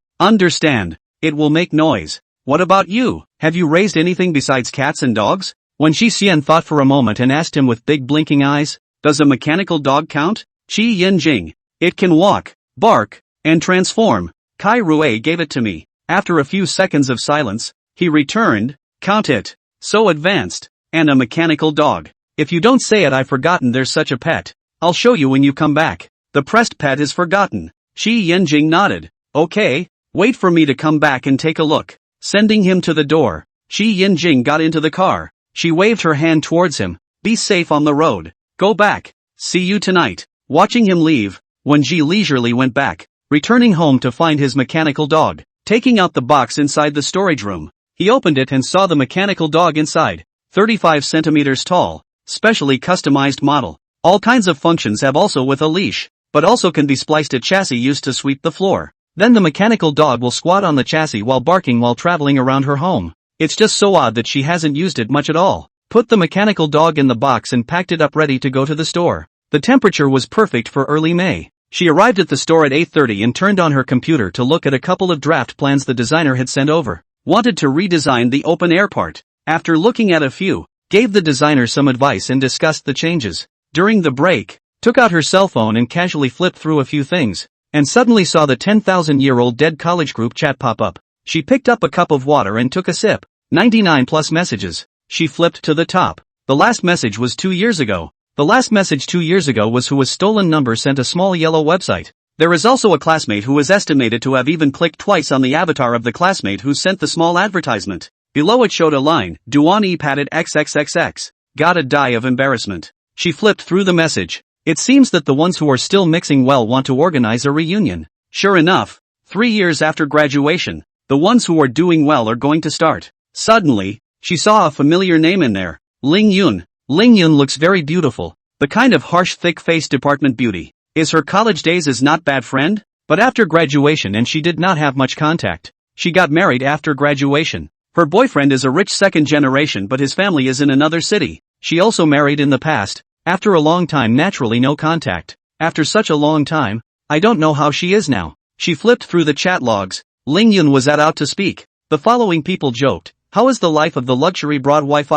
It will make noise. What about you? Have you raised anything besides cats and dogs? When Ji Xian thought for a moment and asked him with big blinking eyes, does a mechanical dog count? Qi Yanjing. It can walk, bark, and transform. Kai Rui gave it to me. After a few seconds of silence, he returned, count it. So advanced. And a mechanical dog. If you don't say it I've forgotten there's such a pet. I'll show you when you come back. The pressed pet is forgotten. Qi Yanjing nodded. Okay, wait for me to come back and take a look. Sending him to the door, Qi Yanjing got into the car. She waved her hand towards him. Be safe on the road. Go back. See you tonight. Watching him leave, Wen Ji leisurely went back, returning home to find his mechanical dog. Taking out the box inside the storage room, he opened it and saw the mechanical dog inside. 35 centimeters tall, specially customized model. All kinds of functions have also with a leash, but also can be spliced at chassis used to sweep the floor. Then the mechanical dog will squat on the chassis while barking while traveling around her home. It's just so odd that she hasn't used it much at all. Put the mechanical dog in the box and packed it up ready to go to the store. The temperature was perfect for early May. She arrived at the store at 8:30 and turned on her computer to look at a couple of draft plans the designer had sent over. Wanted to redesign the open air part. After looking at a few, gave the designer some advice and discussed the changes. During the break, took out her cell phone and casually flipped through a few things, and suddenly saw the 10,000-year-old dead college group chat pop up. She picked up a cup of water and took a sip. 99 plus messages. She flipped to the top. The last message was 2 years ago. The last message 2 years ago was who a stolen number sent a small yellow website. There is also a classmate who is estimated to have even clicked twice on the avatar of the classmate who sent the small advertisement. Below it showed a line, Duan E padded XXXX. Gotta die of embarrassment. She flipped through the message. It seems that the ones who are still mixing well want to organize a reunion. Sure enough, 3 years after graduation, the ones who are doing well are going to start. Suddenly, she saw a familiar name in there. Ling Yun. Ling Yun looks very beautiful. The kind of harsh thick-faced department beauty. Is her college days is not bad friend? But after graduation and she did not have much contact. She got married after graduation. Her boyfriend is a rich second generation but his family is in another city. She also married in the past. After a long time naturally no contact. After such a long time, I don't know how she is now. She flipped through the chat logs. Ling Yun was out to speak. The following people joked. How is the life of the luxury broad wife?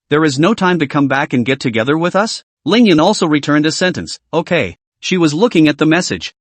There is no time to come back and get together with us? Ling Yun also returned a sentence. Okay. She was looking at the message.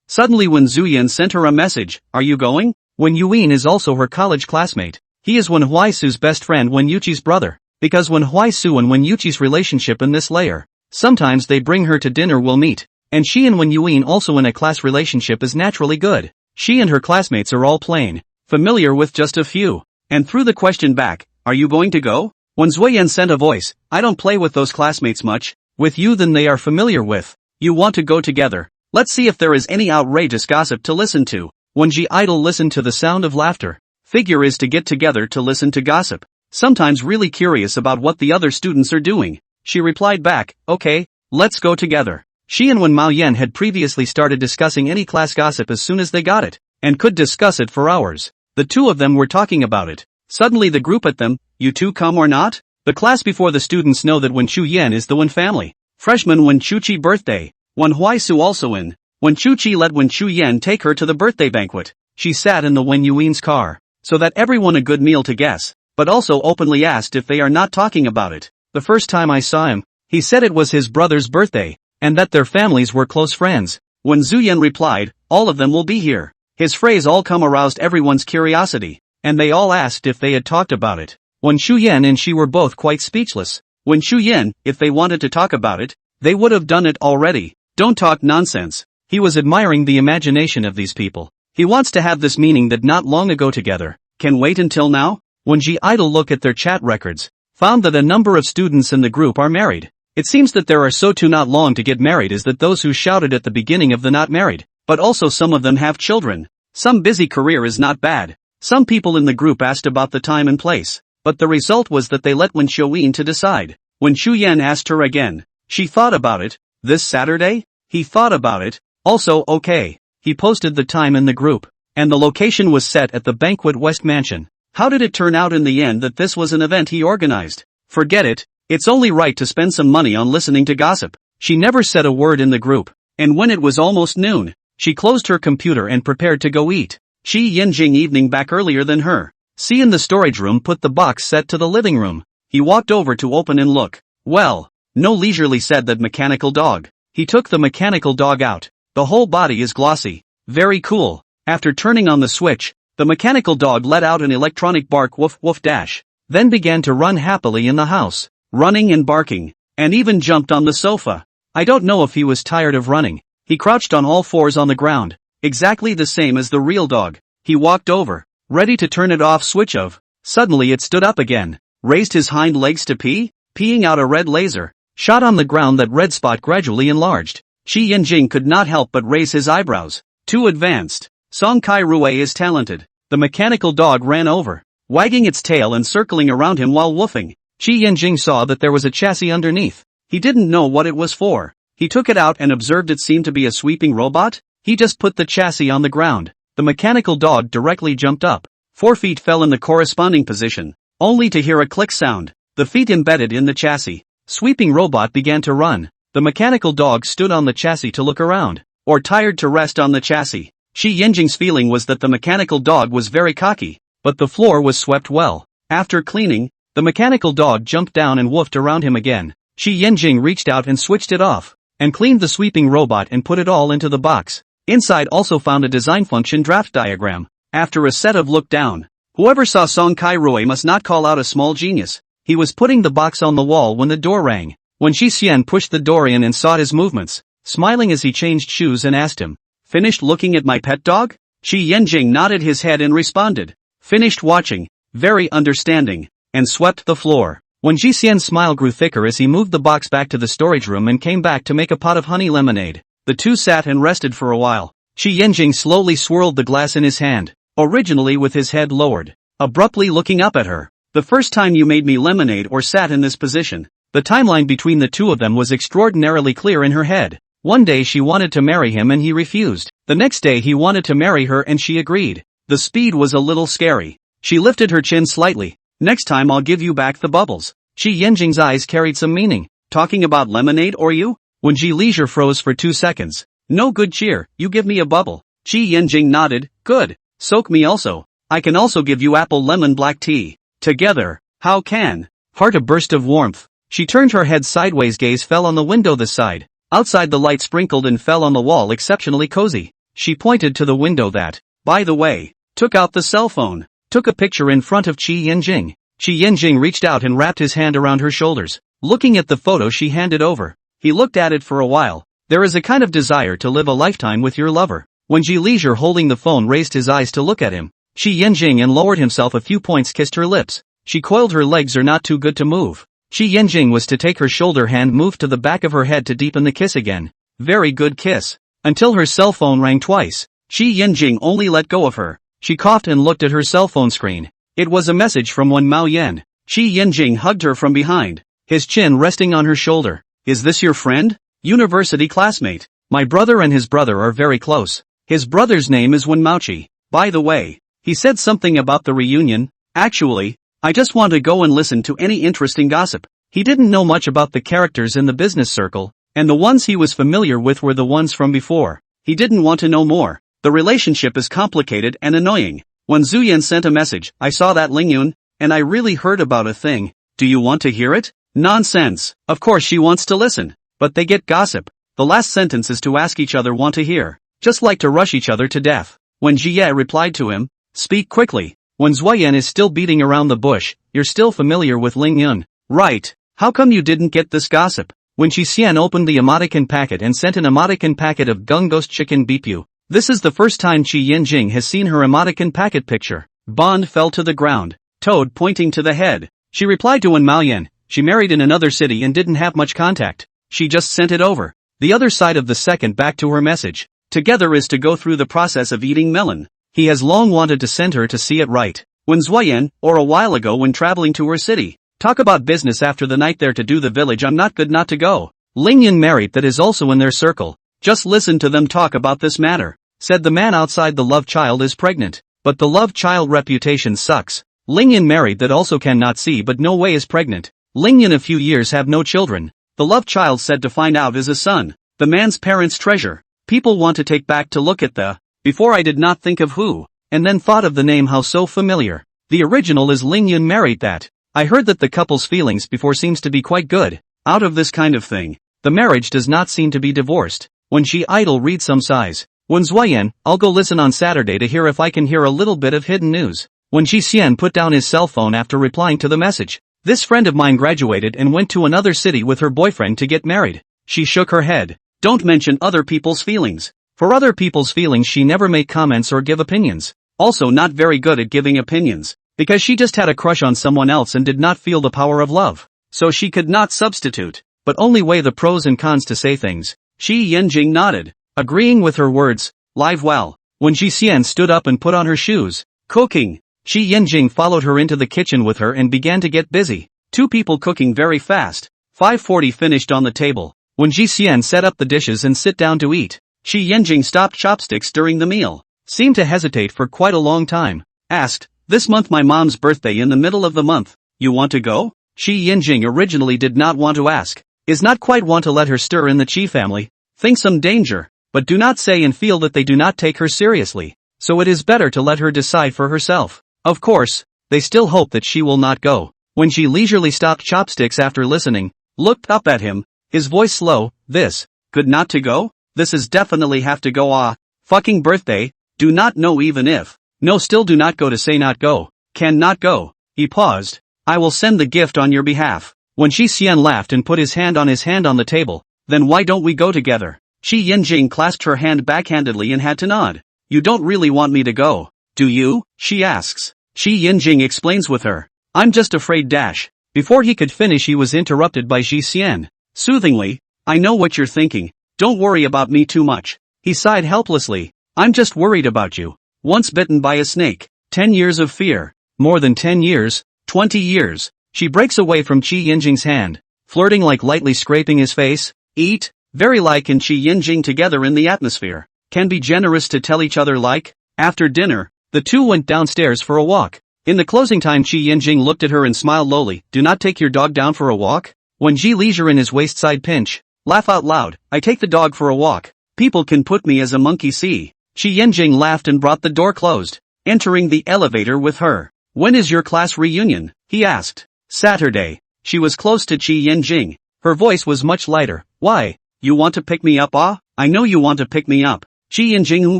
Suddenly Wen Zuyan sent her a message. Are you going? Wen Yuyin is also her college classmate. He is Wen Huaisu's best friend Wen Yuqi's brother. Because Wen Huaisu and Wen Yuqi's relationship in this layer. Sometimes they bring her to dinner will meet. And she and Wen Yuyin also in a class relationship is naturally good. She and her classmates are all plain. Familiar with just a few. And threw the question back. Are you going to go? Wen Zuyan sent a voice. I don't play with those classmates much. With you then they are familiar with. You want to go together. Let's see if there is any outrageous gossip to listen to. Wen Ji idle listened to the sound of laughter. Figure is to get together to listen to gossip. Sometimes really curious about what the other students are doing. She replied back, okay, let's go together. She and Wen Mao Yen had previously started discussing any class gossip as soon as they got it, and could discuss it for hours. The two of them were talking about it. Suddenly the group at them, you two come or not? The class before the students know that Wen Chu Yen is the Wen family. Freshman Wen Chuchi birthday. Wen Huaisu also in. Wen Chuchi let Wen Chu Yen take her to the birthday banquet. She sat in the Wen Yuin's car, so that everyone a good meal to guess, but also openly asked if they are not talking about it. The first time I saw him, he said it was his brother's birthday, and that their families were close friends. Wen Zuyan replied, all of them will be here. His phrase all come aroused everyone's curiosity, and they all asked if they had talked about it. Wen Shuyan and she were both quite speechless. Wen Shuyan, if they wanted to talk about it, they would have done it already. Don't talk nonsense. He was admiring the imagination of these people. He wants to have this meaning that not long ago together. Can wait until now? When Ji idle look at their chat records, found that a number of students in the group are married. It seems that there are so too not long to get married is that those who shouted at the beginning of the not married, but also some of them have children. Some busy career is not bad. Some people in the group asked about the time and place, but the result was that they let Wen Xiuyin to decide. When Shu Yan asked her again, she thought about it. This Saturday? He thought about it. Also okay. He posted the time in the group, and the location was set at the Banquet West Mansion. How did it turn out in the end that this was an event he organized? Forget it. It's only right to spend some money on listening to gossip. She never said a word in the group, and when it was almost noon, she closed her computer and prepared to go eat. Shi Yinjing evening back earlier than her. See in the storage room put the box set to the living room. He walked over to open and look. Well, no leisurely said that mechanical dog. He took the mechanical dog out. The whole body is glossy. Very cool. After turning on the switch, the mechanical dog let out an electronic bark woof woof dash. Then began to run happily in the house. Running and barking. And even jumped on the sofa. I don't know if he was tired of running. He crouched on all fours on the ground. Exactly the same as the real dog. He walked over, ready to turn it off switch of. Suddenly it stood up again, raised his hind legs to pee, peeing out a red laser, shot on the ground. That red spot gradually enlarged. Shi Yinjing could not help but raise his eyebrows. Too advanced. Song Kai Rue is talented. The mechanical dog ran over, wagging its tail and circling around him while woofing. Shi Yinjing saw that there was a chassis underneath. He didn't know what it was for. He took it out and observed it seemed to be a sweeping robot. He just put the chassis on the ground. The mechanical dog directly jumped up. 4 feet fell in the corresponding position, only to hear a click sound. The feet embedded in the chassis. Sweeping robot began to run. The mechanical dog stood on the chassis to look around, or tired to rest on the chassis. Shi Yinjing's feeling was that the mechanical dog was very cocky, but the floor was swept well. After cleaning, the mechanical dog jumped down and woofed around him again. Shi Yinjing reached out and switched it off, and cleaned the sweeping robot and put it all into the box. Inside also found a design function draft diagram. After a set of look down, whoever saw Song Kai Rue must not call out a small genius. He was putting the box on the wall when the door rang. When Shi Xian pushed the door in and saw his movements, smiling as he changed shoes and asked him, finished looking at my pet dog? Shi Yinjing nodded his head and responded, finished watching, very understanding, and swept the floor. When Shi Xian's smile grew thicker as he moved the box back to the storage room and came back to make a pot of honey lemonade. The two sat and rested for a while. Shi Yinjing slowly swirled the glass in his hand, originally with his head lowered, abruptly looking up at her. The first time you made me lemonade or sat in this position, The timeline between the two of them was extraordinarily clear in her head. One day she wanted to marry him and he refused. The next day he wanted to marry her and she agreed. The speed was a little scary. She lifted her chin slightly. Next time I'll give you back the bubbles. Shi Yanjing's eyes carried some meaning. Talking about lemonade or you? Wen Leisure froze for 2 seconds. No good cheer, you give me a bubble. Shi Yanjing nodded. Good. Soak me also. I can also give you apple lemon black tea. Together. How can? Heart a burst of warmth. She turned her head sideways, gaze fell on the window this side. Outside the light sprinkled and fell on the wall, exceptionally cozy. She pointed to the window that, by the way, took out the cell phone, took a picture in front of Shi Yanjing. Shi Yanjing reached out and wrapped his hand around her shoulders. Looking at the photo she handed over. He looked at it for a while. There is a kind of desire to live a lifetime with your lover. Wen Leisure holding the phone raised his eyes to look at him. Shi Yanjing and lowered himself a few points, kissed her lips. She coiled her legs are not too good to move. Shi Yanjing was to take her shoulder hand moved to the back of her head to deepen the kiss again. Very good kiss. Until her cell phone rang twice. Shi Yanjing only let go of her. She coughed and looked at her cell phone screen. It was a message from Wen Maoyan. Shi Yanjing hugged her from behind, his chin resting on her shoulder. Is this your friend? University classmate. My brother and his brother are very close. His brother's name is Wen Maochi. By the way, he said something about the reunion. Actually, I just want to go and listen to any interesting gossip. He didn't know much about the characters in the business circle, and the ones he was familiar with were the ones from before. He didn't want to know more. The relationship is complicated and annoying. When Zuyan sent a message, I saw that Lingyun, and I really heard about a thing. Do you want to hear it? Nonsense. Of course she wants to listen. But they get gossip. The last sentence is to ask each other want to hear. Just like to rush each other to death. When Jie replied to him, speak quickly. When Zuyan is still beating around the bush, you're still familiar with Lingyun. Right. How come you didn't get this gossip? When Xian opened the emoticon packet and sent an emoticon packet of Gungos chicken bipu. This is the first time Shi Yanjing has seen her emoticon packet picture. Bond fell to the ground. Toad pointing to the head. She replied to Wen Maoyan. She married in another city and didn't have much contact. She just sent it over. The other side of the second back to her message. Together is to go through the process of eating melon. He has long wanted to send her to see it right. When Zuyan, or a while ago when traveling to her city. Talk about business after the night there to do the village, I'm not good not to go. Lingyun married that is also in their circle. Just listen to them talk about this matter. Said the man outside the love child is pregnant. But the love child reputation sucks. Lingyun married that also cannot see but no way is pregnant. Lingyun a few years have no children. The love child said to find out is a son. The man's parents' treasure. People want to take back to look at the. Before I did not think of who. And then thought of the name how so familiar. The original is Lingyun married that. I heard that the couple's feelings before seems to be quite good. Out of this kind of thing. The marriage does not seem to be divorced. When she idle read some sighs. When Zuyan, I'll go listen on Saturday to hear if I can hear a little bit of hidden news. When Xian put down his cell phone after replying to the message. This friend of mine graduated and went to another city with her boyfriend to get married. She shook her head. Don't mention other people's feelings. For other people's feelings she never make comments or give opinions. Also not very good at giving opinions. Because she just had a crush on someone else and did not feel the power of love. So she could not substitute. But only weigh the pros and cons to say things. Shi Yanjing nodded. Agreeing with her words. Live well. When Xian stood up and put on her shoes. Cooking. Shi Yanjing followed her into the kitchen with her and began to get busy. Two people cooking very fast. 5:40 finished on the table. When Xian set up the dishes and sit down to eat. Shi Yanjing stopped chopsticks during the meal. Seemed to hesitate for quite a long time. Asked, this month my mom's birthday in the middle of the month. You want to go? Shi Yanjing originally did not want to ask. Is not quite want to let her stir in the Qi family. Think some danger. But do not say and feel that they do not take her seriously. So it is better to let her decide for herself. Of course, they still hope that she will not go. When she leisurely stopped chopsticks after listening, looked up at him, his voice slow, this, good not to go? This is definitely have to go fucking birthday, do not know even if, no still do not go to say not go, can not go, he paused, I will send the gift on your behalf. When Xian laughed and put his hand on the table, then why don't we go together? Shi Yanjing clasped her hand backhandedly and had to nod. You don't really want me to go, do you? She asks. Shi Yanjing explains with her. I'm just afraid dash. Before he could finish he was interrupted by Xian. Soothingly, I know what you're thinking, don't worry about me too much. He sighed helplessly. I'm just worried about you. Once bitten by a snake. 10 years of fear. More than 10 years. 20 years. She breaks away from Shi Yanjing's hand. flirting like lightly scraping his face. Eat, very like and Chi Yinjing together in the atmosphere. Can be generous to tell each other like. After dinner, the two went downstairs for a walk. In the closing time Chi Yinjing looked at her and smiled lowly. Do not take your dog down for a walk? When Ji leisure in his waist-side pinch. Laugh out loud. I take the dog for a walk. People can put me as a monkey see. Chi Yinjing laughed and brought the door closed. Entering the elevator with her. When is your class reunion? He asked. Saturday. She was close to Chi Yinjing. Her voice was much lighter. Why? You want to pick me up? Ah? I know you want to pick me up. Chi Yinjing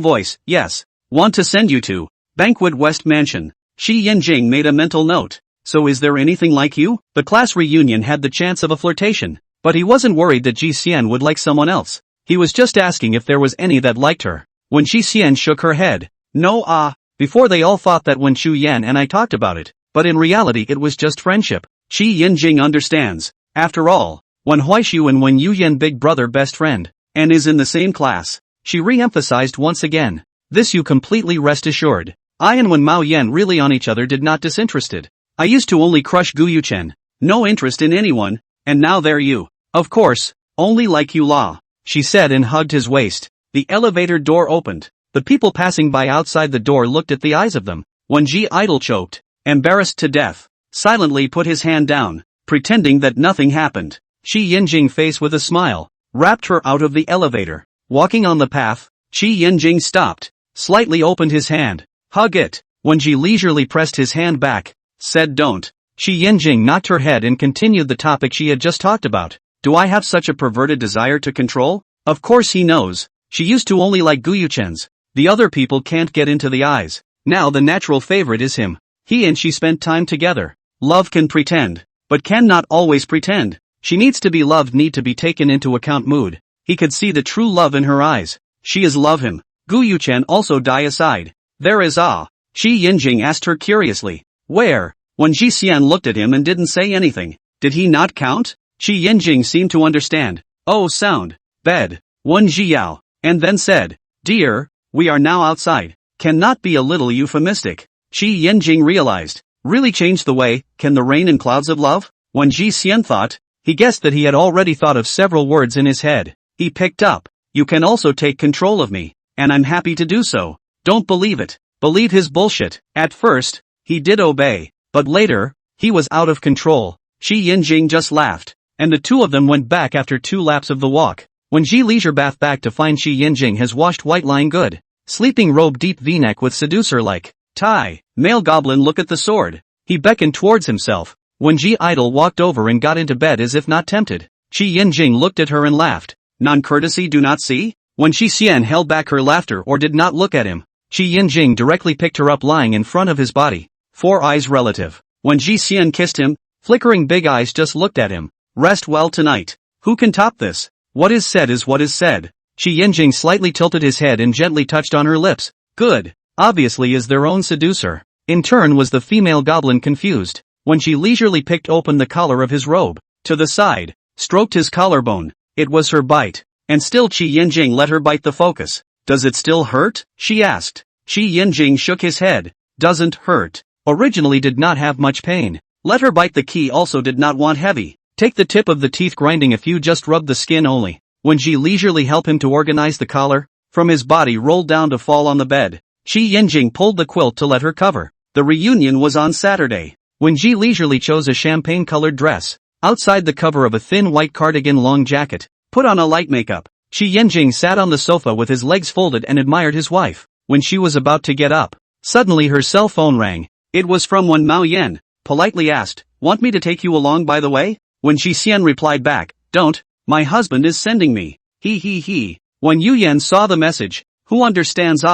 voice. Yes. Want to send you to Banquet West Mansion. Chi Yinjing made a mental note. So is there anything like you? The class reunion had the chance of a flirtation. But he wasn't worried that Ji Xian would like someone else. He was just asking if there was any that liked her. When Ji Xian shook her head. No before they all thought that when Chu Yan and I talked about it. But in reality it was just friendship. Chi Yinjing understands. After all, when Huaishu and when Yu Yan big brother best friend. And is in the same class. She re-emphasized once again. This you completely rest assured. I and when Mao Yan really on each other did not disinterested. I used to only crush Gu Yuchen. No interest in anyone. And now there you. Of course, only like you la. She said and hugged his waist. The elevator door opened. The people passing by outside the door looked at the eyes of them. When Ji Idol choked, embarrassed to death, silently put his hand down, pretending that nothing happened. Chi Yinjing face with a smile, wrapped her out of the elevator. Walking on the path, Chi Yinjing stopped, slightly opened his hand. Hug it. When Ji leisurely pressed his hand back, said don't. Chi Yinjing knocked her head and continued the topic she had just talked about. Do I have such a perverted desire to control? Of course he knows. She used to only like Gu Yuchen's. The other people can't get into the eyes. Now the natural favorite is him. He and she spent time together. Love can pretend, but cannot always pretend. She needs to be loved, need to be taken into account mood. He could see the true love in her eyes. She is love him. Gu Yuchen also die aside. There is Chi Yinjing asked her curiously. Where? When Ji Xian looked at him and didn't say anything. Did he not count? Chi Yinjing seemed to understand. Oh sound. Bed. One Ji Yao. And then said. Dear, we are now outside. Cannot be a little euphemistic. Chi Yinjing realized. Really changed the way. Can the rain and clouds of love? When Ji Xian thought, he guessed that he had already thought of several words in his head. He picked up. You can also take control of me. And I'm happy to do so. Don't believe it. Believe his bullshit. At first, he did obey. But later, he was out of control. Chi Yinjing just laughed. And the two of them went back after 2 laps of the walk. When Ji leisure bath back to find Chi Yinjing has washed white lying good. Sleeping robe deep v-neck with seducer-like tie. Male goblin look at the sword. He beckoned towards himself. When Ji Idol walked over and got into bed as if not tempted. Chi Yinjing looked at her and laughed. Non-courtesy do not see? When Chi Xian held back her laughter or did not look at him. Chi Yinjing directly picked her up lying in front of his body. 4 eyes relative. When Ji Xian kissed him, flickering big eyes just looked at him. Rest well tonight. Who can top this? What is said is what is said. Chi Yinjing slightly tilted his head and gently touched on her lips. Good. Obviously is their own seducer. In turn was the female goblin confused. When she leisurely picked open the collar of his robe. To the side. Stroked his collarbone. It was her bite. And still Chi Yinjing let her bite the focus. Does it still hurt? She asked. Chi Yinjing shook his head. Doesn't hurt. Originally did not have much pain. Let her bite the key also did not want heavy. Take the tip of the teeth grinding if you just rub the skin only. When Ji leisurely helped him to organize the collar, from his body rolled down to fall on the bed. Chi Yinjing pulled the quilt to let her cover. The reunion was on Saturday. When Ji leisurely chose a champagne-colored dress, outside the cover of a thin white cardigan long jacket, put on a light makeup. Chi Yinjing sat on the sofa with his legs folded and admired his wife. When she was about to get up, suddenly her cell phone rang. It was from Wen Mao Yan, politely asked, want me to take you along by the way? When Ji Xian replied back, don't, my husband is sending me. He. When Yu Yan saw the message, who understands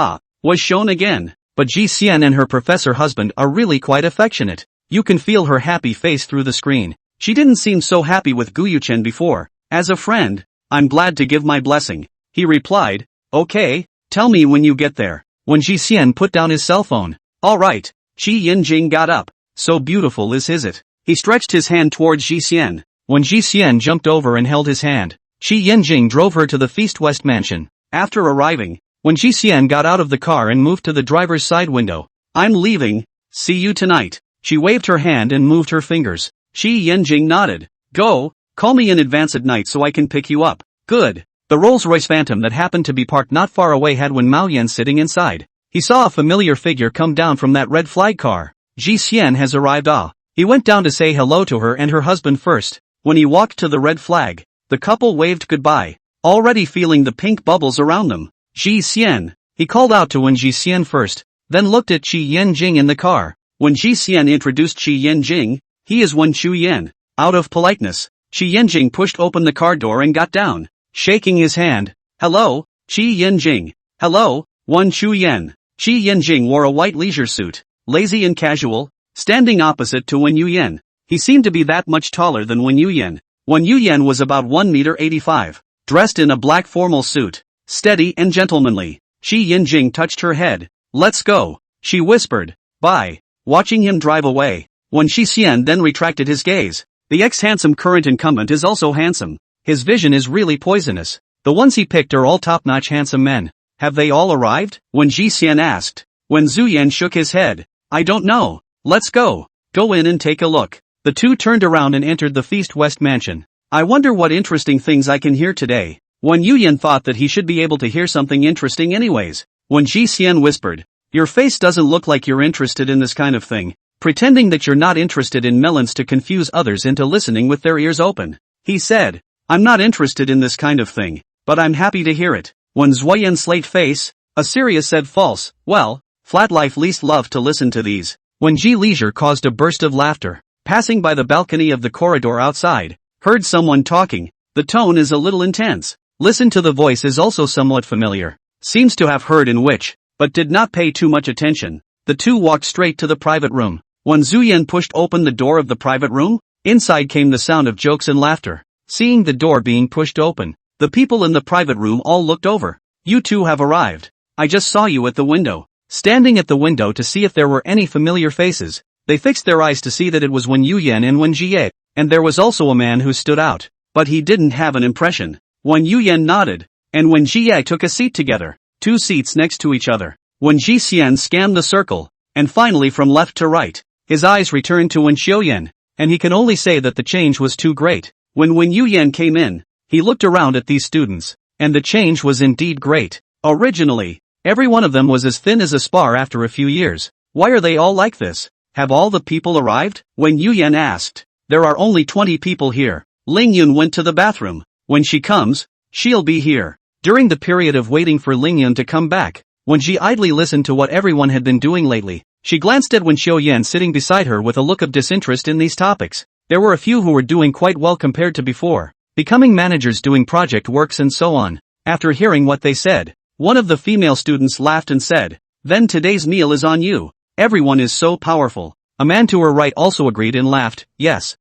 was shown again. But Ji Xian and her professor husband are really quite affectionate. You can feel her happy face through the screen. She didn't seem so happy with Gu Yuchen before. As a friend, I'm glad to give my blessing. He replied, okay, tell me when you get there. When Ji Xian put down his cell phone. Alright. Chi Yinjing got up. So beautiful is it. He stretched his hand towards Ji Xian. When Ji Xian jumped over and held his hand, Chi Yinjing drove her to the Feast West mansion. After arriving, when Ji Xian got out of the car and moved to the driver's side window, I'm leaving, see you tonight. She waved her hand and moved her fingers. Chi Yinjing nodded. Go, Call me in advance at night so I can pick you up. Good. The Rolls-Royce Phantom that happened to be parked not far away had Wen Maoyan sitting inside. He saw a familiar figure come down from that red flag car. Ji Xian has arrived. He went down to say hello to her and her husband first. When he walked to the red flag, the couple waved goodbye, already feeling the pink bubbles around them. Ji Xian. He called out to Wen Ji Xian first, then looked at Qi Yanjing in the car. When Ji Xian introduced Qi Yanjing, he is Wen Chu Yan. Out of politeness, Qi Yanjing pushed open the car door and got down, shaking his hand. Hello, Qi Yanjing. Hello, Wen Chu Yan. Qi Yanjing wore a white leisure suit, lazy and casual, standing opposite to Wen Yuyan. He seemed to be that much taller than Wen Yuyan. Wen Yuyan was about 1.85 meters, dressed in a black formal suit, steady and gentlemanly. Qi Yanjing touched her head. Let's go, she whispered. Bye. Watching him drive away, Wen Xian then retracted his gaze. The ex-handsome current incumbent is also handsome. His vision is really poisonous. The ones he picked are all top-notch handsome men. Have they all arrived? Wen Xian asked. Wen Zuyan shook his head. I don't know. Let's go. Go in and take a look. The two turned around and entered the Feast West mansion. I wonder what interesting things I can hear today. Wen Yuyan thought that he should be able to hear something interesting anyways. Wen Xian whispered. Your face doesn't look like you're interested in this kind of thing. Pretending that you're not interested in melons to confuse others into listening with their ears open. He said. I'm not interested in this kind of thing, but I'm happy to hear it. Wen Zuyan slate face. Assyria said false. Well, flat life least love to listen to these. When Ji Leisure caused a burst of laughter, passing by the balcony of the corridor outside, heard someone talking. The tone is a little intense. Listen to the voice is also somewhat familiar. Seems to have heard in which, but did not pay too much attention. The two walked straight to the private room. When Zuyan pushed open the door of the private room, inside came the sound of jokes and laughter. Seeing the door being pushed open, the people in the private room all looked over. You two have arrived. I just saw you at the window. Standing at the window to see if there were any familiar faces, they fixed their eyes to see that it was Wen Yuyan and Wen Jie, and there was also a man who stood out, but he didn't have an impression. Wen Yuyan nodded, and Wen Jie took a seat together, 2 seats next to each other. Wen Jixian scanned the circle, and finally from left to right, his eyes returned to Wen Xiuyan, and he can only say that the change was too great. When Wen Yuyan came in, he looked around at these students, and the change was indeed great. Originally, every one of them was as thin as a spar after a few years. Why are they all like this? Have all the people arrived? Wen Yuyan asked. There are only 20 people here. Ling Yun went to the bathroom. When she comes, she'll be here. During the period of waiting for Ling Yun to come back, when she idly listened to what everyone had been doing lately, she glanced at Wen Xiuyan sitting beside her with a look of disinterest in these topics. There were a few who were doing quite well compared to before, becoming managers doing project works and so on. After hearing what they said, one of the female students laughed and said, then today's meal is on you. Everyone is so powerful. A man to her right also agreed and laughed. Yes,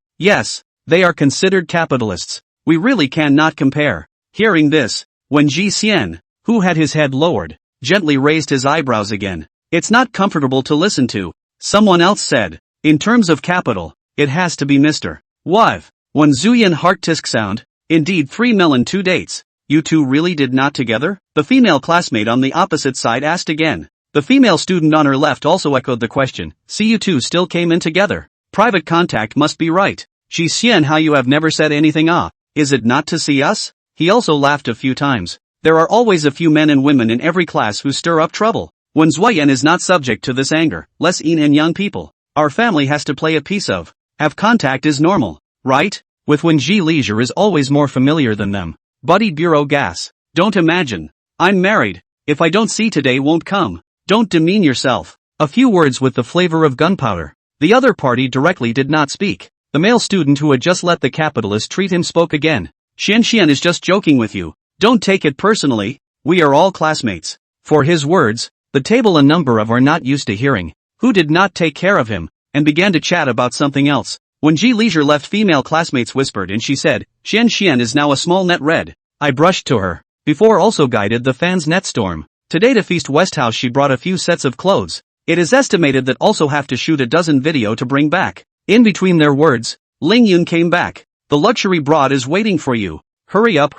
they are considered capitalists. We really cannot compare. Hearing this, Wen Jixian, who had his head lowered, gently raised his eyebrows again. It's not comfortable to listen to. Someone else said, in terms of capital, it has to be Mr. Wive. When Zuyan heart tisk sound, indeed 3 melon 2 dates. You two really did not together? The female classmate on the opposite side asked again. The female student on her left also echoed the question. See, you two still came in together. Private contact must be right. Ji Xian, how you have never said anything? Is it not to see us? He also laughed a few times. There are always a few men and women in every class who stir up trouble. Wen Zuyan is not subject to this anger. Less in and young people. Our family has to play a piece of. Have contact is normal, right? With Wen Ji Leisure is always more familiar than them. Buddy Bureau gas. Don't imagine. I'm married. If I don't see today won't come. Don't demean yourself. A few words with the flavor of gunpowder. The other party directly did not speak. The male student who had just let the capitalist treat him spoke again. Xian is just joking with you. Don't take it personally. We are all classmates. For his words, the table a number of are not used to hearing, who did not take care of him, and began to chat about something else. When Ji Leisure left, female classmates whispered and she said, Xian is now a small net red. I brushed to her. Before also guided the fans net storm. Today to Feast West House she brought a few sets of clothes. It is estimated that also have to shoot a dozen video to bring back. In between their words, Ling Yun came back. The luxury broad is waiting for you. Hurry up.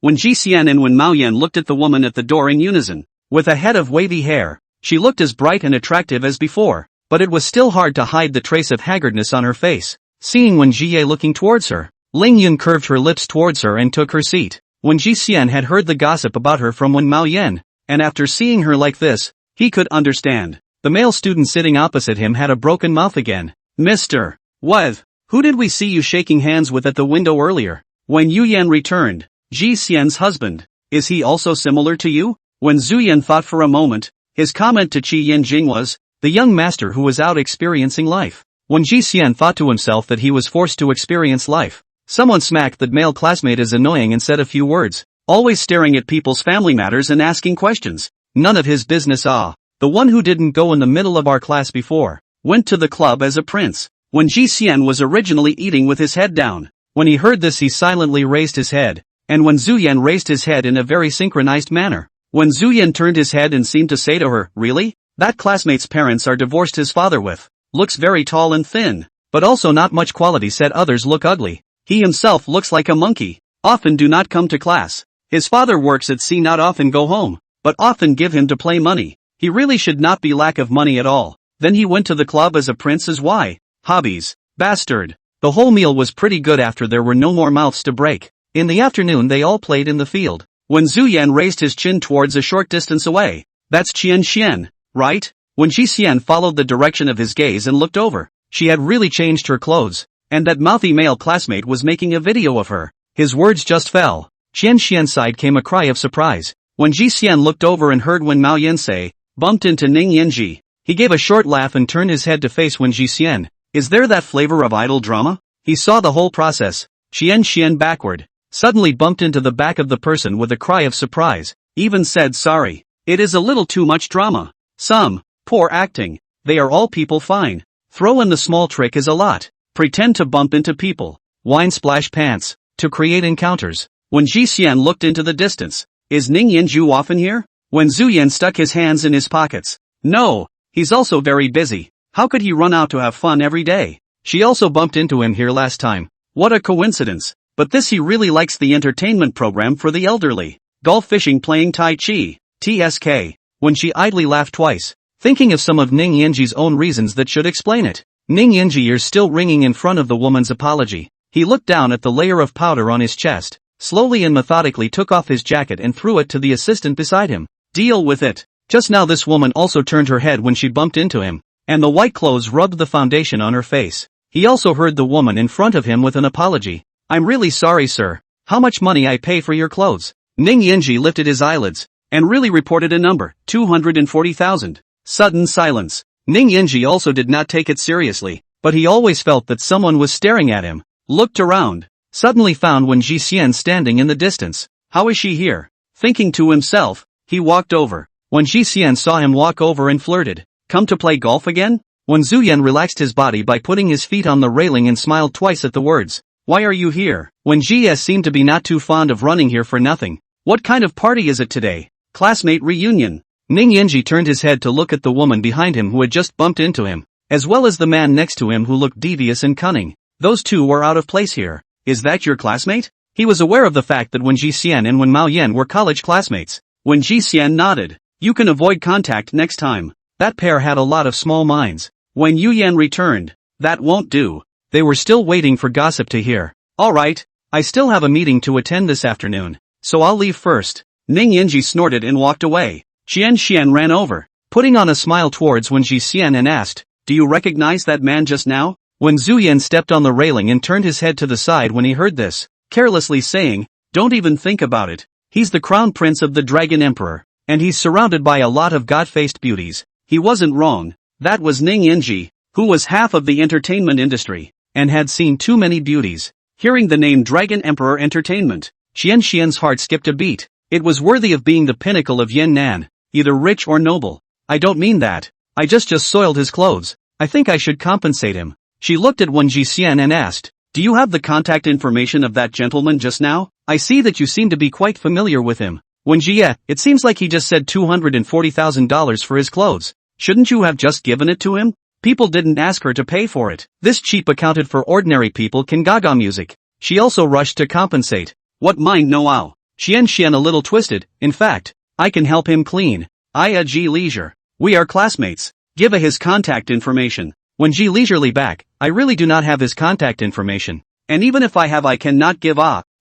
When Ji Xian and Wen Maoyan looked at the woman at the door in unison. With a head of wavy hair, she looked as bright and attractive as before, but it was still hard to hide the trace of haggardness on her face. Seeing Wen Jie looking towards her, Ling Yun curved her lips towards her and took her seat. When Ji Xian had heard the gossip about her from Wen Mao Yen, and after seeing her like this, he could understand. The male student sitting opposite him had a broken mouth again. Mr. What? Who did we see you shaking hands with at the window earlier? When Yu Yan returned, Ji Xian's husband. Is he also similar to you? When Zhu Yan thought for a moment, his comment to Qi Yanjing was, the young master who was out experiencing life. When Ji Xian thought to himself that he was forced to experience life. Someone smacked that male classmate as annoying and said a few words, always staring at people's family matters and asking questions. None of his business. The one who didn't go in the middle of our class before, went to the club as a prince. When Ji Xian was originally eating with his head down. When he heard this he silently raised his head, and when Zhu Yan raised his head in a very synchronized manner. When Zhu Yan turned his head and seemed to say to her, really? That classmate's parents are divorced his father with. Looks very tall and thin, but also not much quality said others look ugly. He himself looks like a monkey, often do not come to class. His father works at sea not often go home, but often give him to play money. He really should not be lack of money at all. Then he went to the club as a prince as why? Hobbies. Bastard. The whole meal was pretty good after there were no more mouths to break. In the afternoon they all played in the field. When Zhu Yan raised his chin towards a short distance away. That's Qian Xian, right? When Ji Xian followed the direction of his gaze and looked over, she had really changed her clothes, and that mouthy male classmate was making a video of her. His words just fell. Qian Xian's side came a cry of surprise. When Ji Xian looked over and heard Wen Mao Yen say, bumped into Ning Yanji, he gave a short laugh and turned his head to face Wen Ji Xian. Is there that flavor of idol drama? He saw the whole process. Qian Xian backward, suddenly bumped into the back of the person with a cry of surprise, even said sorry. It is a little too much drama. Some, poor acting. They are all people fine. Throw in the small trick is a lot. Pretend to bump into people. Wine splash pants. To create encounters. When Ji Xian looked into the distance. Is Ning Yanju often here? When Zhu Yan stuck his hands in his pockets. No. He's also very busy. How could he run out to have fun every day? She also bumped into him here last time. What a coincidence. But this he really likes the entertainment program for the elderly. Golf fishing playing Tai Chi. TSK. When she idly laughed twice, thinking of some of Ning Yanji's own reasons that should explain it. Ning Yanji ears still ringing in front of the woman's apology. He looked down at the layer of powder on his chest, slowly and methodically took off his jacket and threw it to the assistant beside him. Deal with it. Just now this woman also turned her head when she bumped into him, and the white clothes rubbed the foundation on her face. He also heard the woman in front of him with an apology. I'm really sorry sir. How much money I pay for your clothes? Ning Yanji lifted his eyelids, and really reported a number, 240,000. Sudden silence. Ning Yanji also did not take it seriously, but he always felt that someone was staring at him. Looked around, suddenly found Wen Ji Xian standing in the distance. How is she here? Thinking to himself, he walked over. When Ji Xian saw him walk over and flirted, come to play golf again? When Zhu Yan relaxed his body by putting his feet on the railing and smiled twice at the words, why are you here? When Ji S seemed to be not too fond of running here for nothing. What kind of party is it today? Classmate reunion. Ning Yanji turned his head to look at the woman behind him who had just bumped into him, as well as the man next to him who looked devious and cunning. Those two were out of place here. Is that your classmate? He was aware of the fact that Wen Ji Xian and Wen Mao Yen were college classmates. When Ji Xian nodded, you can avoid contact next time. That pair had a lot of small minds. When Yu Yan returned, that won't do. They were still waiting for gossip to hear. Alright, I still have a meeting to attend this afternoon, so I'll leave first. Ning Yanji snorted and walked away. Qian Xian ran over, putting on a smile towards Wen Ji Xian and asked, do you recognize that man just now? When Zhu Yan stepped on the railing and turned his head to the side when he heard this, carelessly saying, don't even think about it. He's the crown prince of the Dragon Emperor, and he's surrounded by a lot of god-faced beauties. He wasn't wrong. That was Ning Yanji, who was half of the entertainment industry, and had seen too many beauties. Hearing the name Dragon Emperor Entertainment, Qian Xian's heart skipped a beat. It was worthy of being the pinnacle of Yan'an, either rich or noble. I don't mean that. I just soiled his clothes. I think I should compensate him. She looked at Wen Ji Xian and asked, do you have the contact information of that gentleman just now? I see that you seem to be quite familiar with him. Wen Ji, it seems like he just said $240,000 for his clothes. Shouldn't you have just given it to him? People didn't ask her to pay for it. This cheap accounted for ordinary people can gaga music. She also rushed to compensate. What mind no ow. Qian Xian a little twisted. In fact, I can help him clean. I G leisure. We are classmates. Give his contact information. When Ji leisurely back, I really do not have his contact information. And even if I have, I cannot give.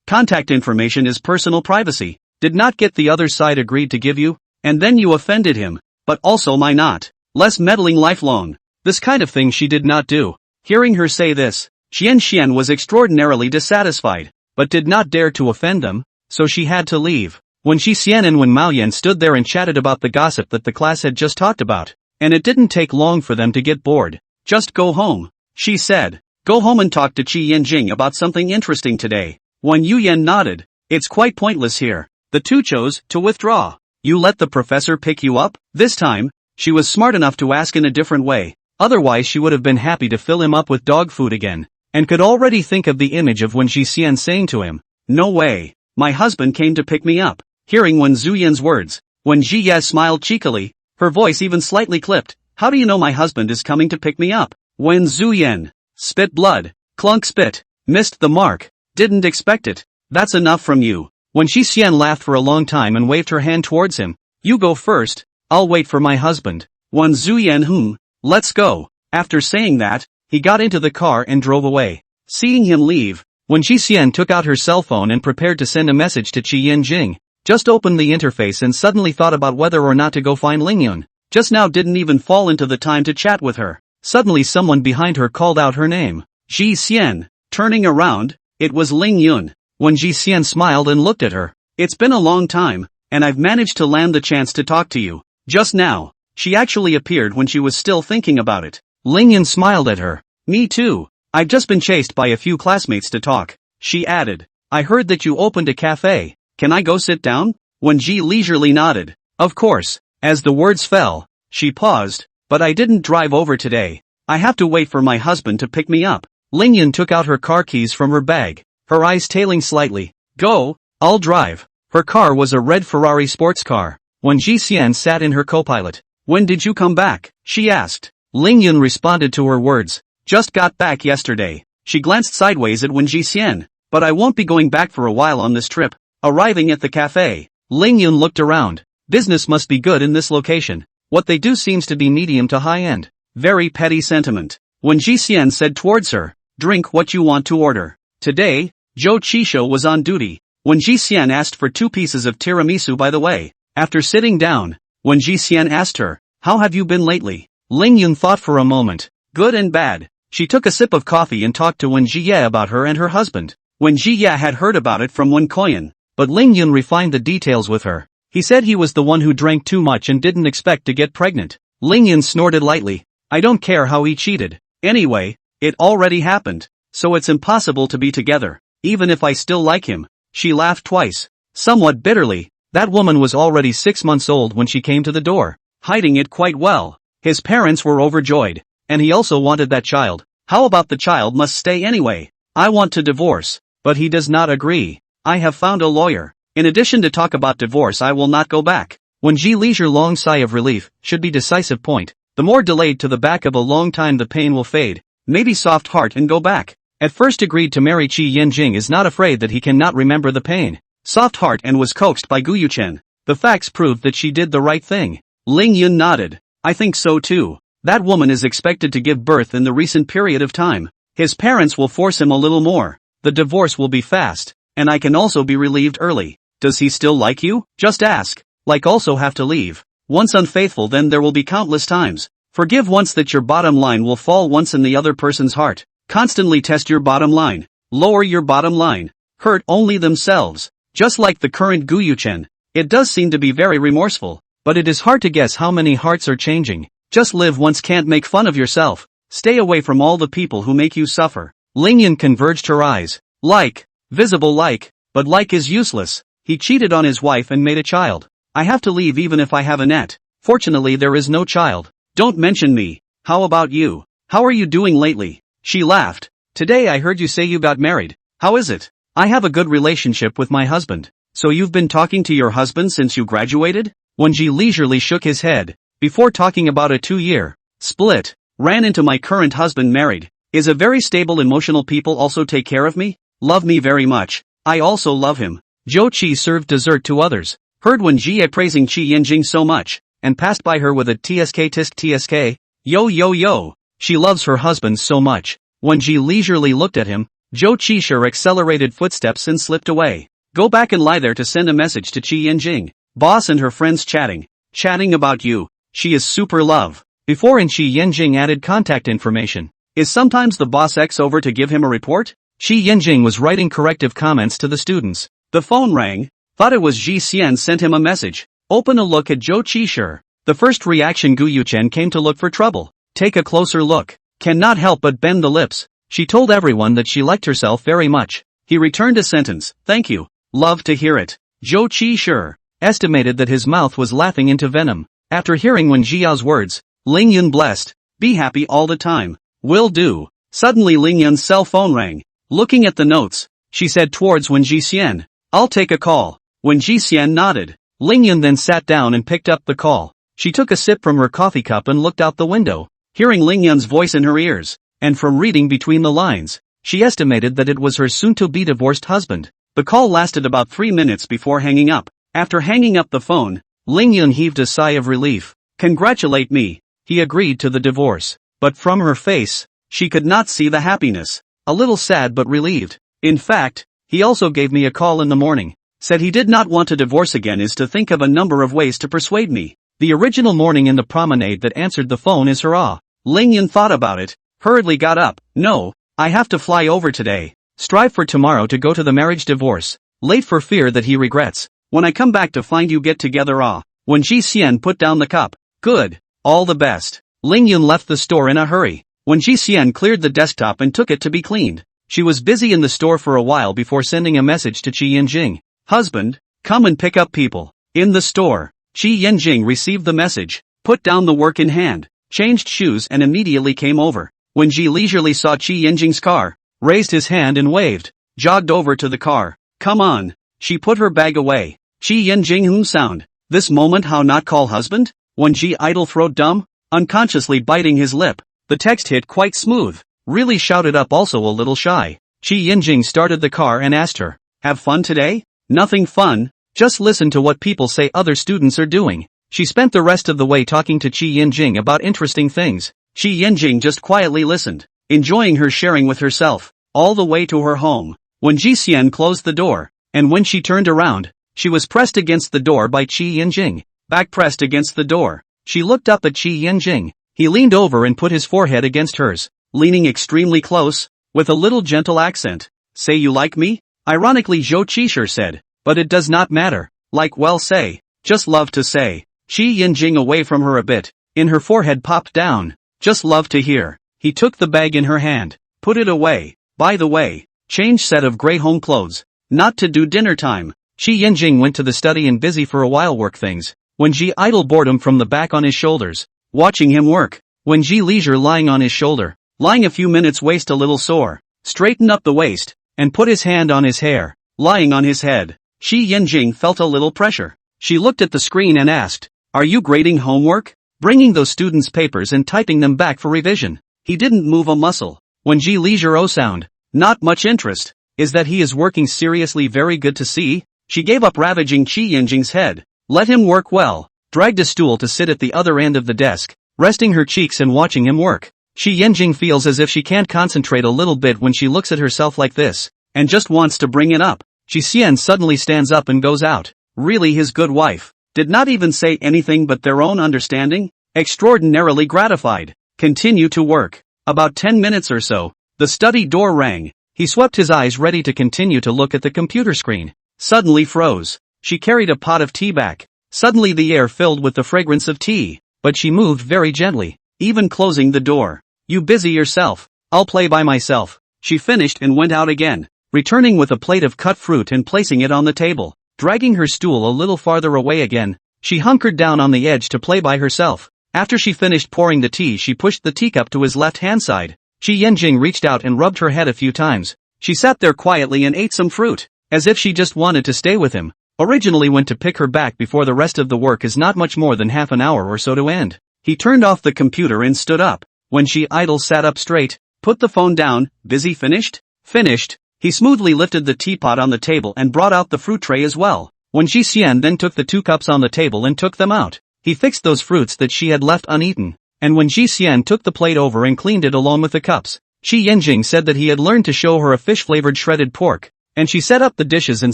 Contact information is personal privacy. Did not get the other side agreed to give you? And then you offended him. But also my not. Less meddling lifelong. This kind of thing she did not do. Hearing her say this, Xian was extraordinarily dissatisfied, but did not dare to offend them, so she had to leave. When Xian and Wen Maoyan stood there and chatted about the gossip that the class had just talked about, and it didn't take long for them to get bored. Just go home, she said. Go home and talk to Qi Yanjing about something interesting today. Wen Yuyan nodded. It's quite pointless here. The two chose to withdraw. You let the professor pick you up? This time, she was smart enough to ask in a different way. Otherwise she would have been happy to fill him up with dog food again, and could already think of the image of Wen Xian saying to him, "No way. My husband came to pick me up." Hearing Wen Zuyan's words, Wen Jiya smiled cheekily, her voice even slightly clipped. How do you know my husband is coming to pick me up? Wen Zuyan. Spit blood. Clunk spit. Missed the mark. Didn't expect it. That's enough from you. Wen Xian laughed for a long time and waved her hand towards him. You go first. I'll wait for my husband. Wen Zuyan. Let's go. After saying that, he got into the car and drove away. Seeing him leave, Wen Xian took out her cell phone and prepared to send a message to Qi Yanjing. Just opened the interface and suddenly thought about whether or not to go find Lingyun. Just now didn't even fall into the time to chat with her. Suddenly someone behind her called out her name. Ji Xian. Turning around, it was Lingyun. When Ji Xian smiled and looked at her. It's been a long time, and I've managed to land the chance to talk to you. Just now. She actually appeared when she was still thinking about it. Lingyun smiled at her. Me too. I've just been chased by a few classmates to talk. She added. I heard that you opened a cafe. Can I go sit down? When Ji leisurely nodded. Of course. As the words fell, she paused. But I didn't drive over today. I have to wait for my husband to pick me up. Lingyun took out her car keys from her bag, her eyes tailing slightly. Go, I'll drive. Her car was a red Ferrari sports car. When Ji Xian sat in her co-pilot. When did you come back? She asked. Lingyun responded to her words. Just got back yesterday. She glanced sideways at Wen Jixian. But I won't be going back for a while on this trip. Arriving at the cafe, Lingyun looked around. Business must be good in this location. What they do seems to be medium to high end. Very petty sentiment. Wen Jixian said towards her, drink what you want to order. Today, Zhou Qisho was on duty. Wen Jixian asked for 2 pieces of tiramisu by the way. After sitting down, Wen Jixian asked her, how have you been lately? Lingyun thought for a moment. Good and bad. She took a sip of coffee and talked to Wen Jiye about her and her husband. Wen Jiye had heard about it from Wen Koyan, but Lingyun refined the details with her. He said he was the one who drank too much and didn't expect to get pregnant. Lingyun snorted lightly. I don't care how he cheated. Anyway, it already happened. So it's impossible to be together, even if I still like him. She laughed twice. Somewhat bitterly. That woman was already 6 months old when she came to the door, hiding it quite well. His parents were overjoyed, and he also wanted that child. How about the child must stay anyway? I want to divorce, but he does not agree. I have found a lawyer. In addition to talk about divorce, I will not go back. When Ji leisure long sigh of relief, should be decisive point. The more delayed to the back of a long time the pain will fade. Maybe soft heart and go back. At first agreed to marry Qi Yanjing is not afraid that he cannot remember the pain. Soft heart and was coaxed by Gu Yuchen. The facts proved that she did the right thing. Lingyun nodded. I think so too. That woman is expected to give birth in the recent period of time. His parents will force him a little more. The divorce will be fast, and I can also be relieved early. Does he still like you? Just ask. Like also have to leave. Once unfaithful then there will be countless times. Forgive once that your bottom line will fall once in the other person's heart. Constantly test your bottom line. Lower your bottom line. Hurt only themselves. Just like the current Gu Yuchen. It does seem to be very remorseful. But it is hard to guess how many hearts are changing. Just live once, can't make fun of yourself. Stay away from all the people who make you suffer. Lingyun converged her eyes. Like. Visible like. But like is useless. He cheated on his wife and made a child. I have to leave even if I have a net. Fortunately there is no child. Don't mention me. How about you? How are you doing lately? She laughed. Today I heard you say you got married. How is it? I have a good relationship with my husband. So you've been talking to your husband since you graduated? Wenji leisurely shook his head. Before talking about a 2-year split, ran into my current husband married. Is a very stable emotional people also take care of me? Love me very much. I also love him. Zhou Qi served dessert to others. Heard Wen Jie praising Qi Yanjing so much, and passed by her with a tsk. Yo yo yo. She loves her husband so much. Wen Ji leisurely looked at him. Zhou Qishir accelerated footsteps and slipped away. Go back and lie there to send a message to Qi Yanjing. Boss and her friends chatting. Chatting about you. She is super love. Before and Qi Yanjing added contact information. Is sometimes the boss X over to give him a report? Qi Yanjing was writing corrective comments to the students. The phone rang. Thought it was Ji Xian sent him a message. Open a look at Zhou Qishir. The first reaction Gu Yuchen came to look for trouble. Take a closer look. Cannot help but bend the lips. She told everyone that she liked herself very much. He returned a sentence. Thank you. Love to hear it. Zhou Qishir estimated that his mouth was laughing into venom. After hearing Wen Jiao's words, Ling Yun blessed. Be happy all the time. Will do. Suddenly Ling Yun's cell phone rang. Looking at the notes, she said towards Wen Jixian. I'll take a call. Wen Jixian nodded. Ling Yun then sat down and picked up the call. She took a sip from her coffee cup and looked out the window. Hearing Ling Yun's voice in her ears, and from reading between the lines, she estimated that it was her soon-to-be divorced husband. The call lasted about 3 minutes before hanging up. After hanging up the phone, Ling Yun heaved a sigh of relief. Congratulate me. He agreed to the divorce. But from her face, she could not see the happiness. A little sad but relieved. In fact, he also gave me a call in the morning. Said he did not want to divorce again is to think of a number of ways to persuade me. The original morning in the promenade that answered the phone is hurrah. Ling Yun thought about it, hurriedly got up. No, I have to fly over today. Strive for tomorrow to go to the marriage divorce. Late for fear that he regrets. When I come back to find you get together When Ji Xian put down the cup. Good. All the best. Ling Yun left the store in a hurry. When Ji Xian cleared the desktop and took it to be cleaned, she was busy in the store for a while before sending a message to Qi Yanjing. Husband, come and pick up people. In the store, Qi Yanjing received the message, put down the work in hand, changed shoes and immediately came over. When Ji leisurely saw Qi Yanjing's car, raised his hand and waved, jogged over to the car. Come on. She put her bag away. Qi Yanjing sound. This moment how not call husband? When Ji idle throat dumb? Unconsciously biting his lip. The text hit quite smooth. Really shouted up also a little shy. Qi Yanjing started the car and asked her. Have fun today? Nothing fun. Just listen to what people say other students are doing. She spent the rest of the way talking to Qi Yanjing about interesting things. Qi Yanjing just quietly listened, enjoying her sharing with herself, all the way to her home. When Ji Xian closed the door, and when she turned around, she was pressed against the door by Qi Yanjing. Back pressed against the door. She looked up at Qi Yanjing. He leaned over and put his forehead against hers, leaning extremely close, with a little gentle accent. Say you like me? Ironically Zhou Qishir said. But it does not matter. Like well say. Just love to say. Qi Yanjing away from her a bit. In her forehead popped down. Just love to hear. He took the bag in her hand. Put it away. By the way. Change set of grey home clothes. Not to do dinner time. Qi Yanjing went to the study and busy for a while work things. When Ji idle boredom from the back on his shoulders. Watching him work. When Ji leisure lying on his shoulder. Lying a few minutes waist a little sore. Straighten up the waist. And put his hand on his hair. Lying on his head. Qi Yanjing felt a little pressure. She looked at the screen and asked. Are you grading homework? Bringing those students' papers and typing them back for revision. He didn't move a muscle. When Ji leisure sound. Not much interest. Is that he is working seriously very good to see? She gave up ravaging Qi Yanjing's head. Let him work well. Dragged a stool to sit at the other end of the desk, resting her cheeks and watching him work. Qi Yanjing feels as if she can't concentrate a little bit when she looks at herself like this, and just wants to bring it up. Ji Xian suddenly stands up and goes out. Really his good wife. Did not even say anything but their own understanding? Extraordinarily gratified. Continue to work. About 10 minutes or so, the study door rang. He swept his eyes ready to continue to look at the computer screen. Suddenly froze. She carried a pot of tea back. Suddenly the air filled with the fragrance of tea, but she moved very gently, even closing the door. You busy yourself. I'll play by myself. She finished and went out again, returning with a plate of cut fruit and placing it on the table. Dragging her stool a little farther away again, she hunkered down on the edge to play by herself. After she finished pouring the tea she pushed the teacup to his left-hand side. Qi Yanjing reached out and rubbed her head a few times. She sat there quietly and ate some fruit, as if she just wanted to stay with him. Originally went to pick her back before the rest of the work is not much more than half an hour or so to end. He turned off the computer and stood up. When she idle sat up straight, put the phone down. Busy finished? Finished. He smoothly lifted the teapot on the table and brought out the fruit tray as well. When Ji Xian then took the 2 cups on the table and took them out, he fixed those fruits that she had left uneaten. And when Ji Xian took the plate over and cleaned it along with the cups, Shi Yanjing said that he had learned to show her a fish-flavored shredded pork, and she set up the dishes and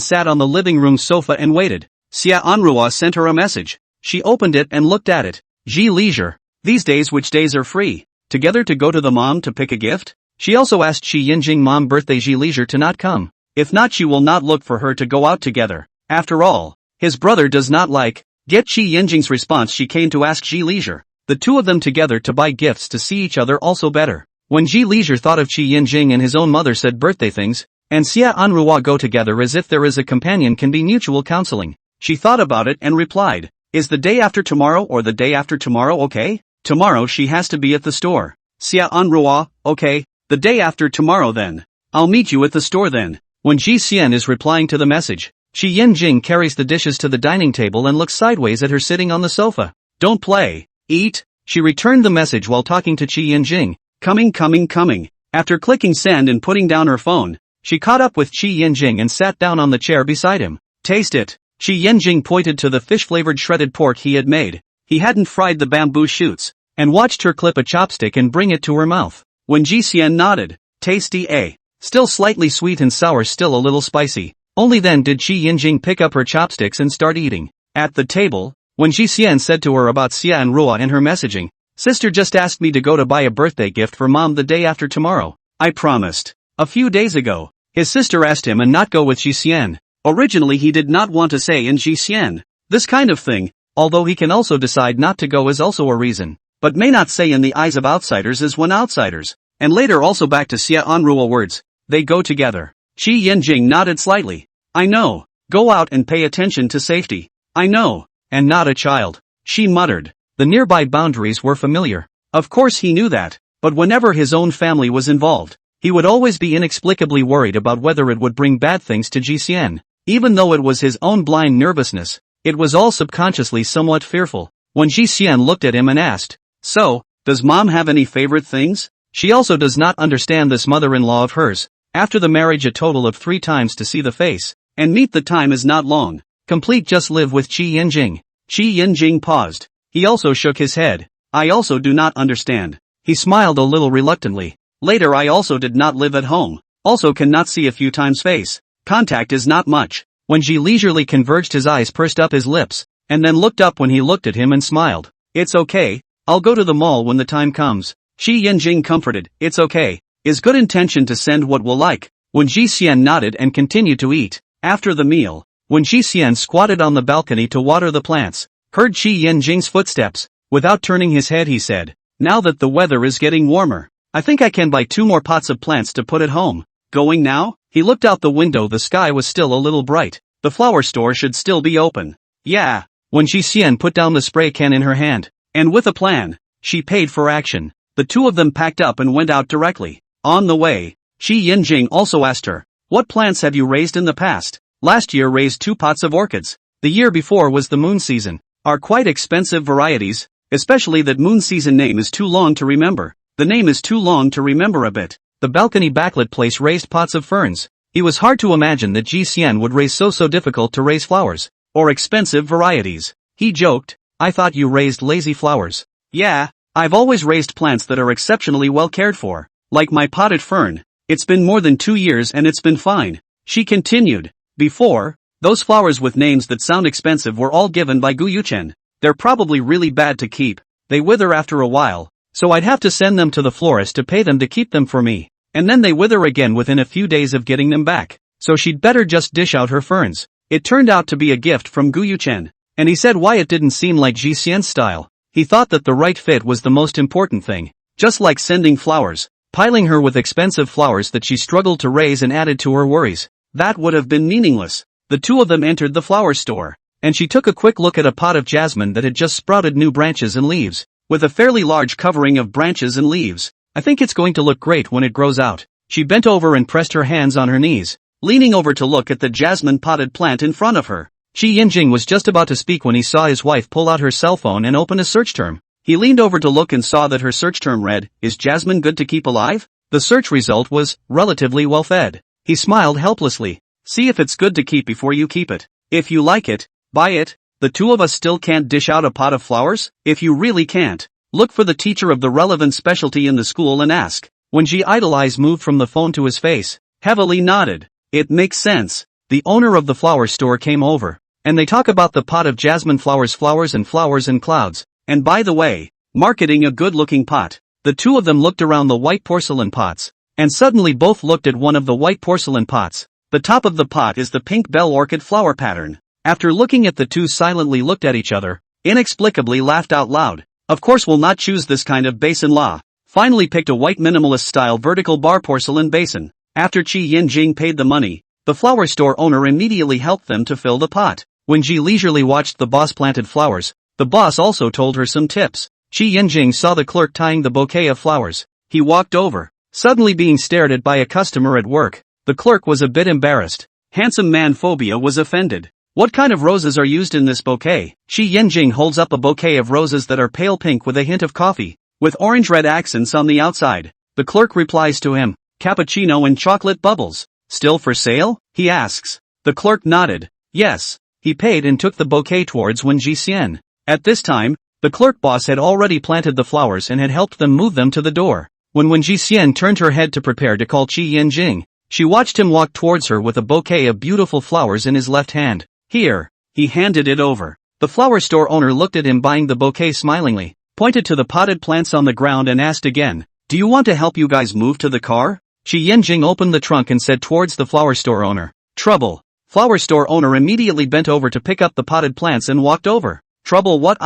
sat on the living room sofa and waited. Xia Anrua sent her a message. She opened it and looked at it. Ji leisure. These days which days are free? Together to go to the mom to pick a gift? She also asked Shi Yanjing mom birthday Ji leisure to not come. If not, she will not look for her to go out together. After all, his brother does not like. Get Shi Yanjing's response. She came to ask Ji leisure. The two of them together to buy gifts to see each other also better. When Ji leisure thought of Shi Yanjing and his own mother said birthday things, and Xia Anrua go together as if there is a companion can be mutual counseling. She thought about it and replied, is the day after tomorrow or the day after tomorrow okay? Tomorrow she has to be at the store. Xia Anrua, okay, the day after tomorrow then. I'll meet you at the store then. When Ji Xian is replying to the message, Shi Yanjing carries the dishes to the dining table and looks sideways at her sitting on the sofa. Don't play, eat. She returned the message while talking to Shi Yanjing. Coming. After clicking send and putting down her phone, she caught up with Shi Yanjing and sat down on the chair beside him. Taste it. Shi Yanjing pointed to the fish-flavored shredded pork he had made. He hadn't fried the bamboo shoots, and watched her clip a chopstick and bring it to her mouth. When Ji Xian nodded, tasty eh? Still slightly sweet and sour, still a little spicy. Only then did Shi Yanjing pick up her chopsticks and start eating. At the table, when Ji Xian said to her about Xia Anrua and her messaging, sister just asked me to go to buy a birthday gift for mom the day after tomorrow. I promised. A few days ago, his sister asked him and not go with Ji Xian. Originally he did not want to say in Ji Xian. This kind of thing, although he can also decide not to go is also a reason, but may not say in the eyes of outsiders is when outsiders. And later also back to Xia Anrua words, they go together. Shi Yanjing nodded slightly. I know. Go out and pay attention to safety. I know. And not a child. She muttered. The nearby boundaries were familiar. Of course he knew that, but whenever his own family was involved, he would always be inexplicably worried about whether it would bring bad things to Ji Xian. Even though it was his own blind nervousness, it was all subconsciously somewhat fearful. When Ji Xian looked at him and asked, so, does mom have any favorite things? She also does not understand this mother-in-law of hers. After the marriage a total of 3 times to see the face, and meet the time is not long. Complete just live with Shi Yanjing. Shi Yanjing paused. He also shook his head. I also do not understand. He smiled a little reluctantly. Later I also did not live at home. Also cannot see a few times face. Contact is not much. When Ji leisurely converged his eyes pursed up his lips, and then looked up when he looked at him and smiled. It's okay. I'll go to the mall when the time comes. Shi Yanjing comforted. It's okay. Is good intention to send what will like. When Ji Xian nodded and continued to eat. After the meal, when Ji Xian squatted on the balcony to water the plants, heard Shi Yanjing's footsteps. Without turning his head he said, now that the weather is getting warmer, I think I can buy 2 more pots of plants to put at home. Going now? He looked out the window. The sky was still a little bright. The flower store should still be open. Yeah. When Ji Xian put down the spray can in her hand, and with a plan, she paid for action. The two of them packed up and went out directly. On the way, Shi Yanjing also asked her, what plants have you raised in the past? Last year raised 2 pots of orchids. The year before was the moon season. Are quite expensive varieties, especially that moon season name is too long to remember. The name is too long to remember a bit. The balcony backlit place raised pots of ferns. It was hard to imagine that Ji Xian would raise so difficult to raise flowers, or expensive varieties. He joked, I thought you raised lazy flowers. Yeah, I've always raised plants that are exceptionally well cared for, like my potted fern. It's been more than 2 years and it's been fine. She continued. Before, those flowers with names that sound expensive were all given by Gu Yuchen. They're probably really bad to keep. They wither after a while, so I'd have to send them to the florist to pay them to keep them for me. And then they wither again within a few days of getting them back. So she'd better just dish out her ferns. It turned out to be a gift from Gu Yuchen. And he said why it didn't seem like Ji Xian's style. He thought that the right fit was the most important thing. Just like sending flowers, piling her with expensive flowers that she struggled to raise and added to her worries. That would have been meaningless. The two of them entered the flower store, and she took a quick look at a pot of jasmine that had just sprouted new branches and leaves, with a fairly large covering of branches and leaves. I think it's going to look great when it grows out. She bent over and pressed her hands on her knees, leaning over to look at the jasmine potted plant in front of her. Shi Yanjing was just about to speak when he saw his wife pull out her cell phone and open a search term. He leaned over to look and saw that her search term read, is jasmine good to keep alive? The search result was, relatively well fed. He smiled helplessly. See if it's good to keep before you keep it. If you like it, buy it. The two of us still can't dish out a pot of flowers? If you really can't, look for the teacher of the relevant specialty in the school and ask. Wen Ji eyes moved from the phone to his face, heavily nodded. It makes sense. The owner of the flower store came over, and they talk about the pot of jasmine flowers and clouds, and by the way, marketing a good-looking pot. The two of them looked around the white porcelain pots, and suddenly both looked at one of the white porcelain pots. The top of the pot is the pink bell orchid flower pattern. After looking at the two silently looked at each other, inexplicably laughed out loud. Of course we'll not choose this kind of basin-la. Finally picked a white minimalist-style vertical bar porcelain basin. After Qi Yinjing paid the money, the flower store owner immediately helped them to fill the pot. When Ji leisurely watched the boss planted flowers, the boss also told her some tips. Qi Yinjing saw the clerk tying the bouquet of flowers. He walked over, suddenly being stared at by a customer at work. The clerk was a bit embarrassed. Handsome man phobia was offended. What kind of roses are used in this bouquet? Qi Yinjing holds up a bouquet of roses that are pale pink with a hint of coffee, with orange-red accents on the outside. The clerk replies to him, cappuccino and chocolate bubbles. Still for sale? He asks. The clerk nodded. Yes. He paid and took the bouquet towards Wen Jixian. At this time, the clerk boss had already planted the flowers and had helped them move them to the door. When Wen Jixian turned her head to prepare to call Qi Yinjing, she watched him walk towards her with a bouquet of beautiful flowers in his left hand. Here. He handed it over. The flower store owner looked at him buying the bouquet smilingly, pointed to the potted plants on the ground and asked again, do you want to help you guys move to the car? Qi Yinjing opened the trunk and said towards the flower store owner, trouble. Flower store owner immediately bent over to pick up the potted plants and walked over. Trouble what?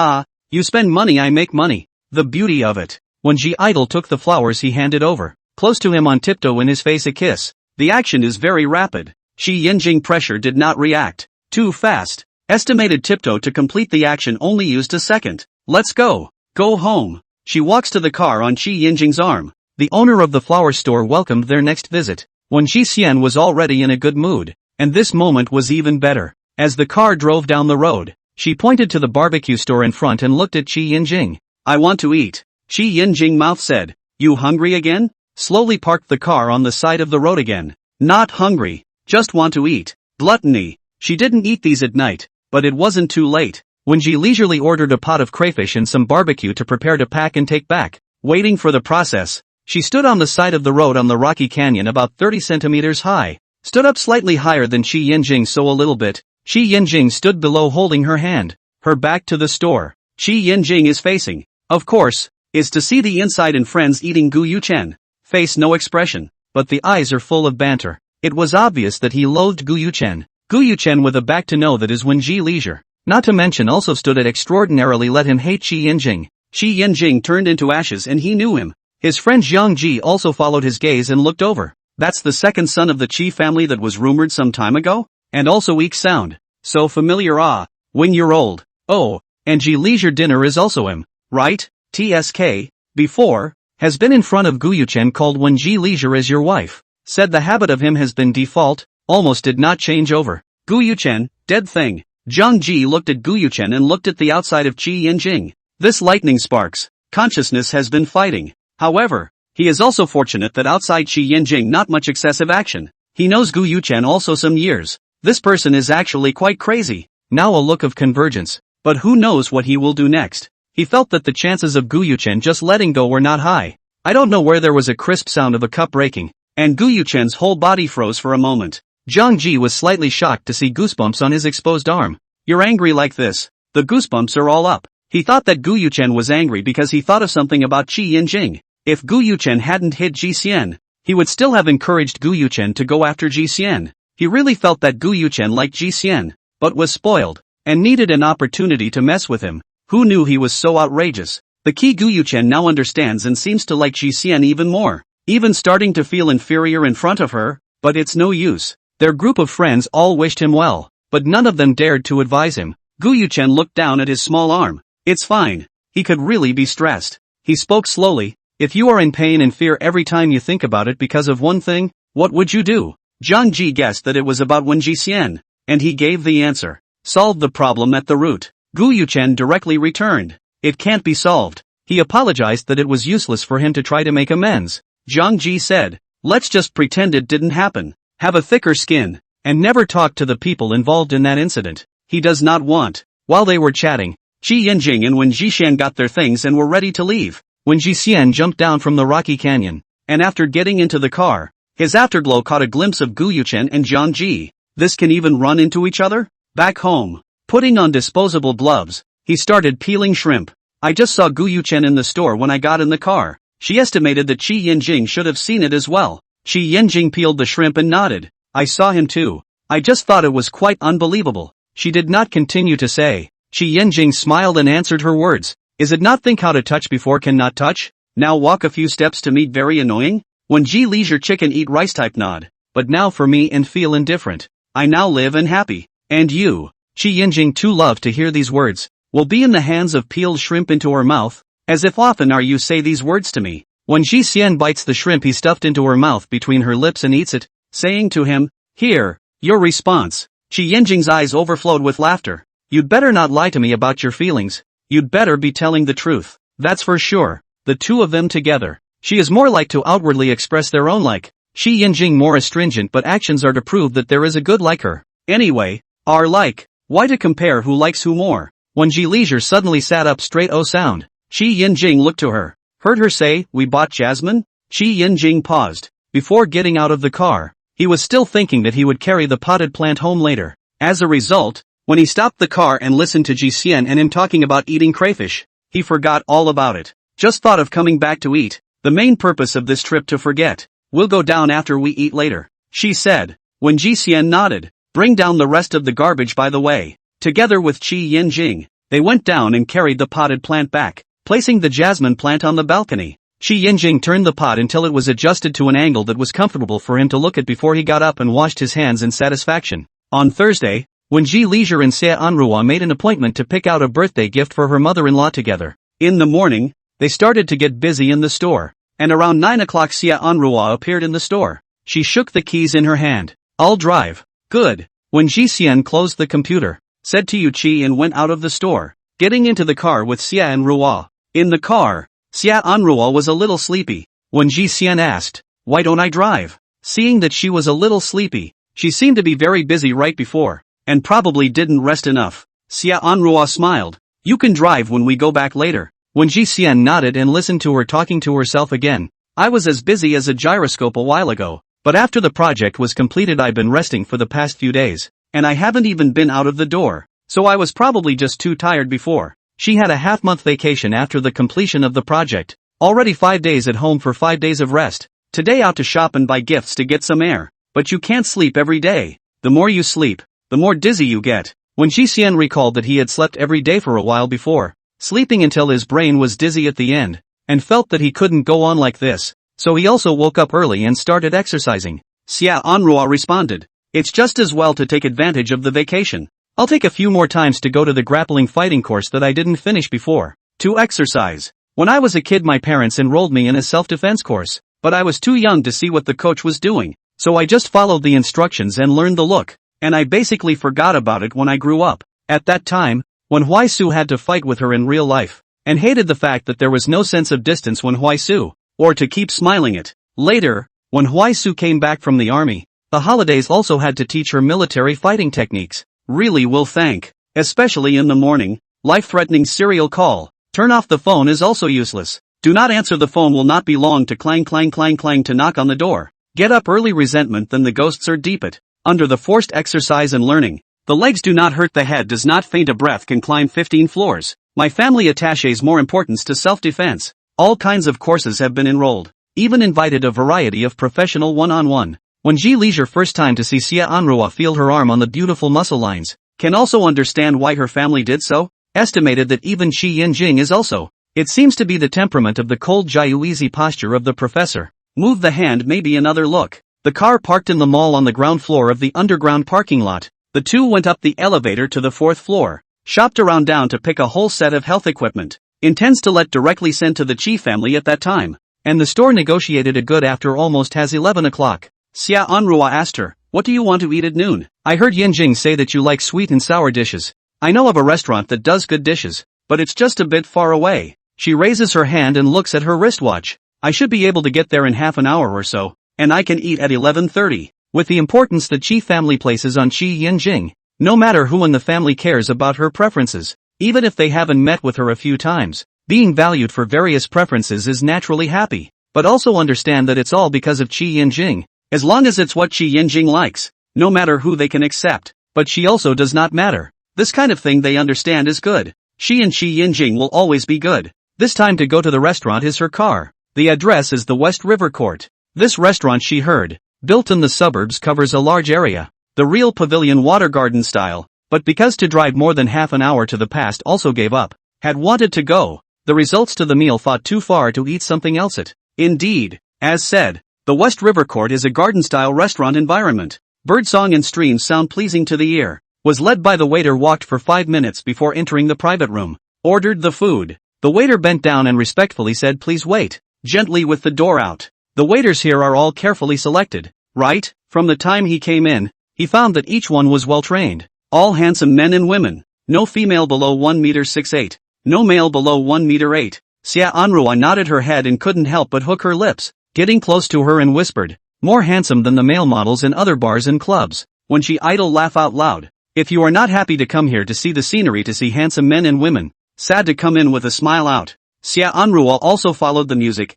You spend money, I make money. The beauty of it. When Ji Idol took the flowers he handed over, close to him on tiptoe in his face a kiss. The action is very rapid. Qi Yinjing pressure did not react. Too fast. Estimated tiptoe to complete the action only used a second. Let's go. Go home. She walks to the car on Qi Yinjing's arm. The owner of the flower store welcomed their next visit. Wen Jixian was already in a good mood, and this moment was even better. As the car drove down the road, she pointed to the barbecue store in front and looked at Qi Yinjing. I want to eat. Qi Yinjing mouth said, you hungry again? Slowly parked the car on the side of the road again. Not hungry. Just want to eat. Gluttony. She didn't eat these at night, but it wasn't too late. When Ji leisurely ordered a pot of crayfish and some barbecue to prepare to pack and take back, waiting for the process, she stood on the side of the road on the rocky canyon about 30 centimeters high, stood up slightly higher than Qi Yinjing so a little bit. Qi Yinjing stood below holding her hand, her back to the store. Qi Yinjing is facing, of course, is to see the inside and friends eating Gu Yuchen. Face no expression, but the eyes are full of banter. It was obvious that he loathed Gu Yuchen. Gu Yuchen with a back to know that is Wen Ji leisure. Not to mention also stood at extraordinarily let him hate Qi Yinjing. Qi Yinjing turned into ashes and he knew him. His friend Jiang Ji also followed his gaze and looked over. That's the second son of the Qi family that was rumored some time ago? And also weak sound. So familiar when you're old. Oh, and Ji leisure dinner is also him, right? TSK, before, has been in front of Gu Yuchen called Wen Ji leisure as your wife. Said the habit of him has been default, almost did not change over. Gu Yuchen, dead thing. Jiang Ji looked at Gu Yuchen and looked at the outside of Qi Yinjing. This lightning sparks. Consciousness has been fighting. However, he is also fortunate that outside Qi Yinjing not much excessive action. He knows Gu Yuchen also some years. This person is actually quite crazy. Now a look of convergence. But who knows what he will do next. He felt that the chances of Gu Yuchen just letting go were not high. I don't know where there was a crisp sound of a cup breaking, and Gu Yuchen's whole body froze for a moment. Jiang Ji was slightly shocked to see goosebumps on his exposed arm. You're angry like this. The goosebumps are all up. He thought that Gu Yuchen was angry because he thought of something about Qi Yinjing. If Gu Yuchen hadn't hit Ji Xian, he would still have encouraged Gu Yuchen to go after Ji Xian. He really felt that Gu Yuchen liked Ji Xian, but was spoiled, and needed an opportunity to mess with him. Who knew he was so outrageous? The key Gu Yuchen now understands and seems to like Ji Xian even more, even starting to feel inferior in front of her, but it's no use. Their group of friends all wished him well, but none of them dared to advise him. Gu Yuchen looked down at his small arm. It's fine. He could really be stressed. He spoke slowly. If you are in pain and fear every time you think about it because of one thing, what would you do? Jiang Ji guessed that it was about Wen Jixian, and he gave the answer. Solve the problem at the root. Gu Yuchen directly returned. It can't be solved. He apologized that it was useless for him to try to make amends. Jiang Ji said, let's just pretend it didn't happen. Have a thicker skin, and never talk to the people involved in that incident. He does not want. While they were chatting, Qi Yinjing and Wen Jixian got their things and were ready to leave. Wen Jixian jumped down from the rocky canyon. and after getting into the car, his afterglow caught a glimpse of Gu Yuchen and Jiang Ji. This can even run into each other? Back home, putting on disposable gloves, he started peeling shrimp. I just saw Gu Yuchen in the store when I got in the car. She estimated that Qi Yinjing should have seen it as well. Qi Yinjing peeled the shrimp and nodded. I saw him too. I just thought it was quite unbelievable. She did not continue to say. Qi Yinjing smiled and answered her words. Is it not think how to touch before can not touch? Now walk a few steps to meet very annoying? When Ji leisure chicken eat rice type nod. But now for me and feel indifferent. I now live and happy. And you? Qi Yinjing too loved to hear these words. Will be in the hands of peeled shrimp into her mouth. As if often are you say these words to me. When Ji Xian bites the shrimp he stuffed into her mouth between her lips and eats it, saying to him, here, your response. Qi Yinjing's eyes overflowed with laughter. You'd better not lie to me about your feelings. You'd better be telling the truth. That's for sure. The two of them together. She is more like to outwardly express their own like. Qi Yinjing more astringent but actions are to prove that there is a good like her. Anyway, our like. Why to compare who likes who more? When Ji leisure suddenly sat up straight oh sound. Qi Yinjing looked to her. Heard her say, we bought Jasmine? Qi Yinjing paused. Before getting out of the car, he was still thinking that he would carry the potted plant home later. As a result, when he stopped the car and listened to Ji Xian and him talking about eating crayfish, he forgot all about it. Just thought of coming back to eat. The main purpose of this trip to forget. We'll go down after we eat later, she said. When Ji Xian nodded, bring down the rest of the garbage by the way. Together with Qi Yinjing, they went down and carried the potted plant back, placing the jasmine plant on the balcony. Qi Yinjing turned the pot until it was adjusted to an angle that was comfortable for him to look at before he got up and washed his hands in satisfaction. On Thursday, when Ji leisure and Xia Anruo made an appointment to pick out a birthday gift for her mother-in-law together. In the morning, they started to get busy in the store, and around 9 o'clock Xia Anruo appeared in the store. She shook the keys in her hand. I'll drive. Good. When Ji Xian closed the computer, said to Yu Qi and went out of the store, getting into the car with Xia Anruo. In the car, Xia Anruo was a little sleepy. When Ji Xian asked, why don't I drive? Seeing that she was a little sleepy, she seemed to be very busy right before, and probably didn't rest enough. Xia Anruo smiled. You can drive when we go back later. When Ji Xian nodded and listened to her talking to herself again. I was as busy as a gyroscope a while ago, but after the project was completed I've been resting for the past few days, and I haven't even been out of the door, so I was probably just too tired before. She had a half-month vacation after the completion of the project. Already 5 days at home for 5 days of rest. Today out to shop and buy gifts to get some air. But you can't sleep every day. The more you sleep, the more dizzy you get. When Ji Xian recalled that he had slept every day for a while before, sleeping until his brain was dizzy at the end, and felt that he couldn't go on like this, so he also woke up early and started exercising. Xia Anruo responded, it's just as well to take advantage of the vacation. I'll take a few more times to go to the grappling fighting course that I didn't finish before. To exercise. When I was a kid my parents enrolled me in a self-defense course, but I was too young to see what the coach was doing, so I just followed the instructions and learned the look, and I basically forgot about it when I grew up. At that time, when Huai Su had to fight with her in real life, and hated the fact that there was no sense of distance when Huai Su, or to keep smiling it. Later, when Huai Su came back from the army, the holidays also had to teach her military fighting techniques. Really will thank. Especially in the morning, life-threatening serial call. Turn off the phone is also useless. Do not answer the phone will not be long to clang clang clang clang to knock on the door. Get up early resentment then the ghosts are deep it. Under the forced exercise and learning. The legs do not hurt the head does not faint a breath can climb 15 floors. My family attaches more importance to self-defense. All kinds of courses have been enrolled. Even invited a variety of professional one-on-one. When Ji leisure first time to see Xia Anruo feel her arm on the beautiful muscle lines, can also understand why her family did so, estimated that even Qi Yinjing is also. It seems to be the temperament of the cold Jiu easy posture of the professor. Move the hand maybe another look. The car parked in the mall on the ground floor of the underground parking lot. The two went up the elevator to the 4th floor, shopped around down to pick a whole set of health equipment. Intends to let directly sent to the Qi family at that time. And the store negotiated a good after almost has 11 o'clock. Xia Anruo asked her, what do you want to eat at noon? I heard Yinjing say that you like sweet and sour dishes. I know of a restaurant that does good dishes, but it's just a bit far away. She raises her hand and looks at her wristwatch. I should be able to get there in half an hour or so, and I can eat at 11:30. With the importance the Qi family places on Qi Yinjing, no matter who in the family cares about her preferences, even if they haven't met with her a few times, being valued for various preferences is naturally happy. but also understand that it's all because of Qi Yinjing. As long as it's what Qi Yinjing likes, no matter who they can accept, but she also does not matter. This kind of thing they understand is good. She and Qi Yinjing will always be good. This time to go to the restaurant is her car. The address is the West River Court. This restaurant, she heard, built in the suburbs, covers a large area. The real pavilion water garden style, but because to drive more than half an hour to the past also gave up. Had wanted to go. The results to the meal thought too far to eat something else at. Indeed, as said, the West River Court is a garden-style restaurant environment. Birdsong and streams sound pleasing to the ear. Was led by the waiter, walked for 5 minutes before entering the private room. Ordered the food. The waiter bent down and respectfully said, "Please wait," gently with the door out. The waiters here are all carefully selected, right? From the time he came in, he found that each one was well trained. All handsome men and women. No female below 1 meter 6'8". No male below 1 meter 8. Xia Anrua nodded her head and couldn't help but hook her lips, getting close to her and whispered, "More handsome than the male models in other bars and clubs." When she idle laugh out loud. If you are not happy to come here to see the scenery, to see handsome men and women, sad to come in with a smile out. Xia Anrua also followed the music.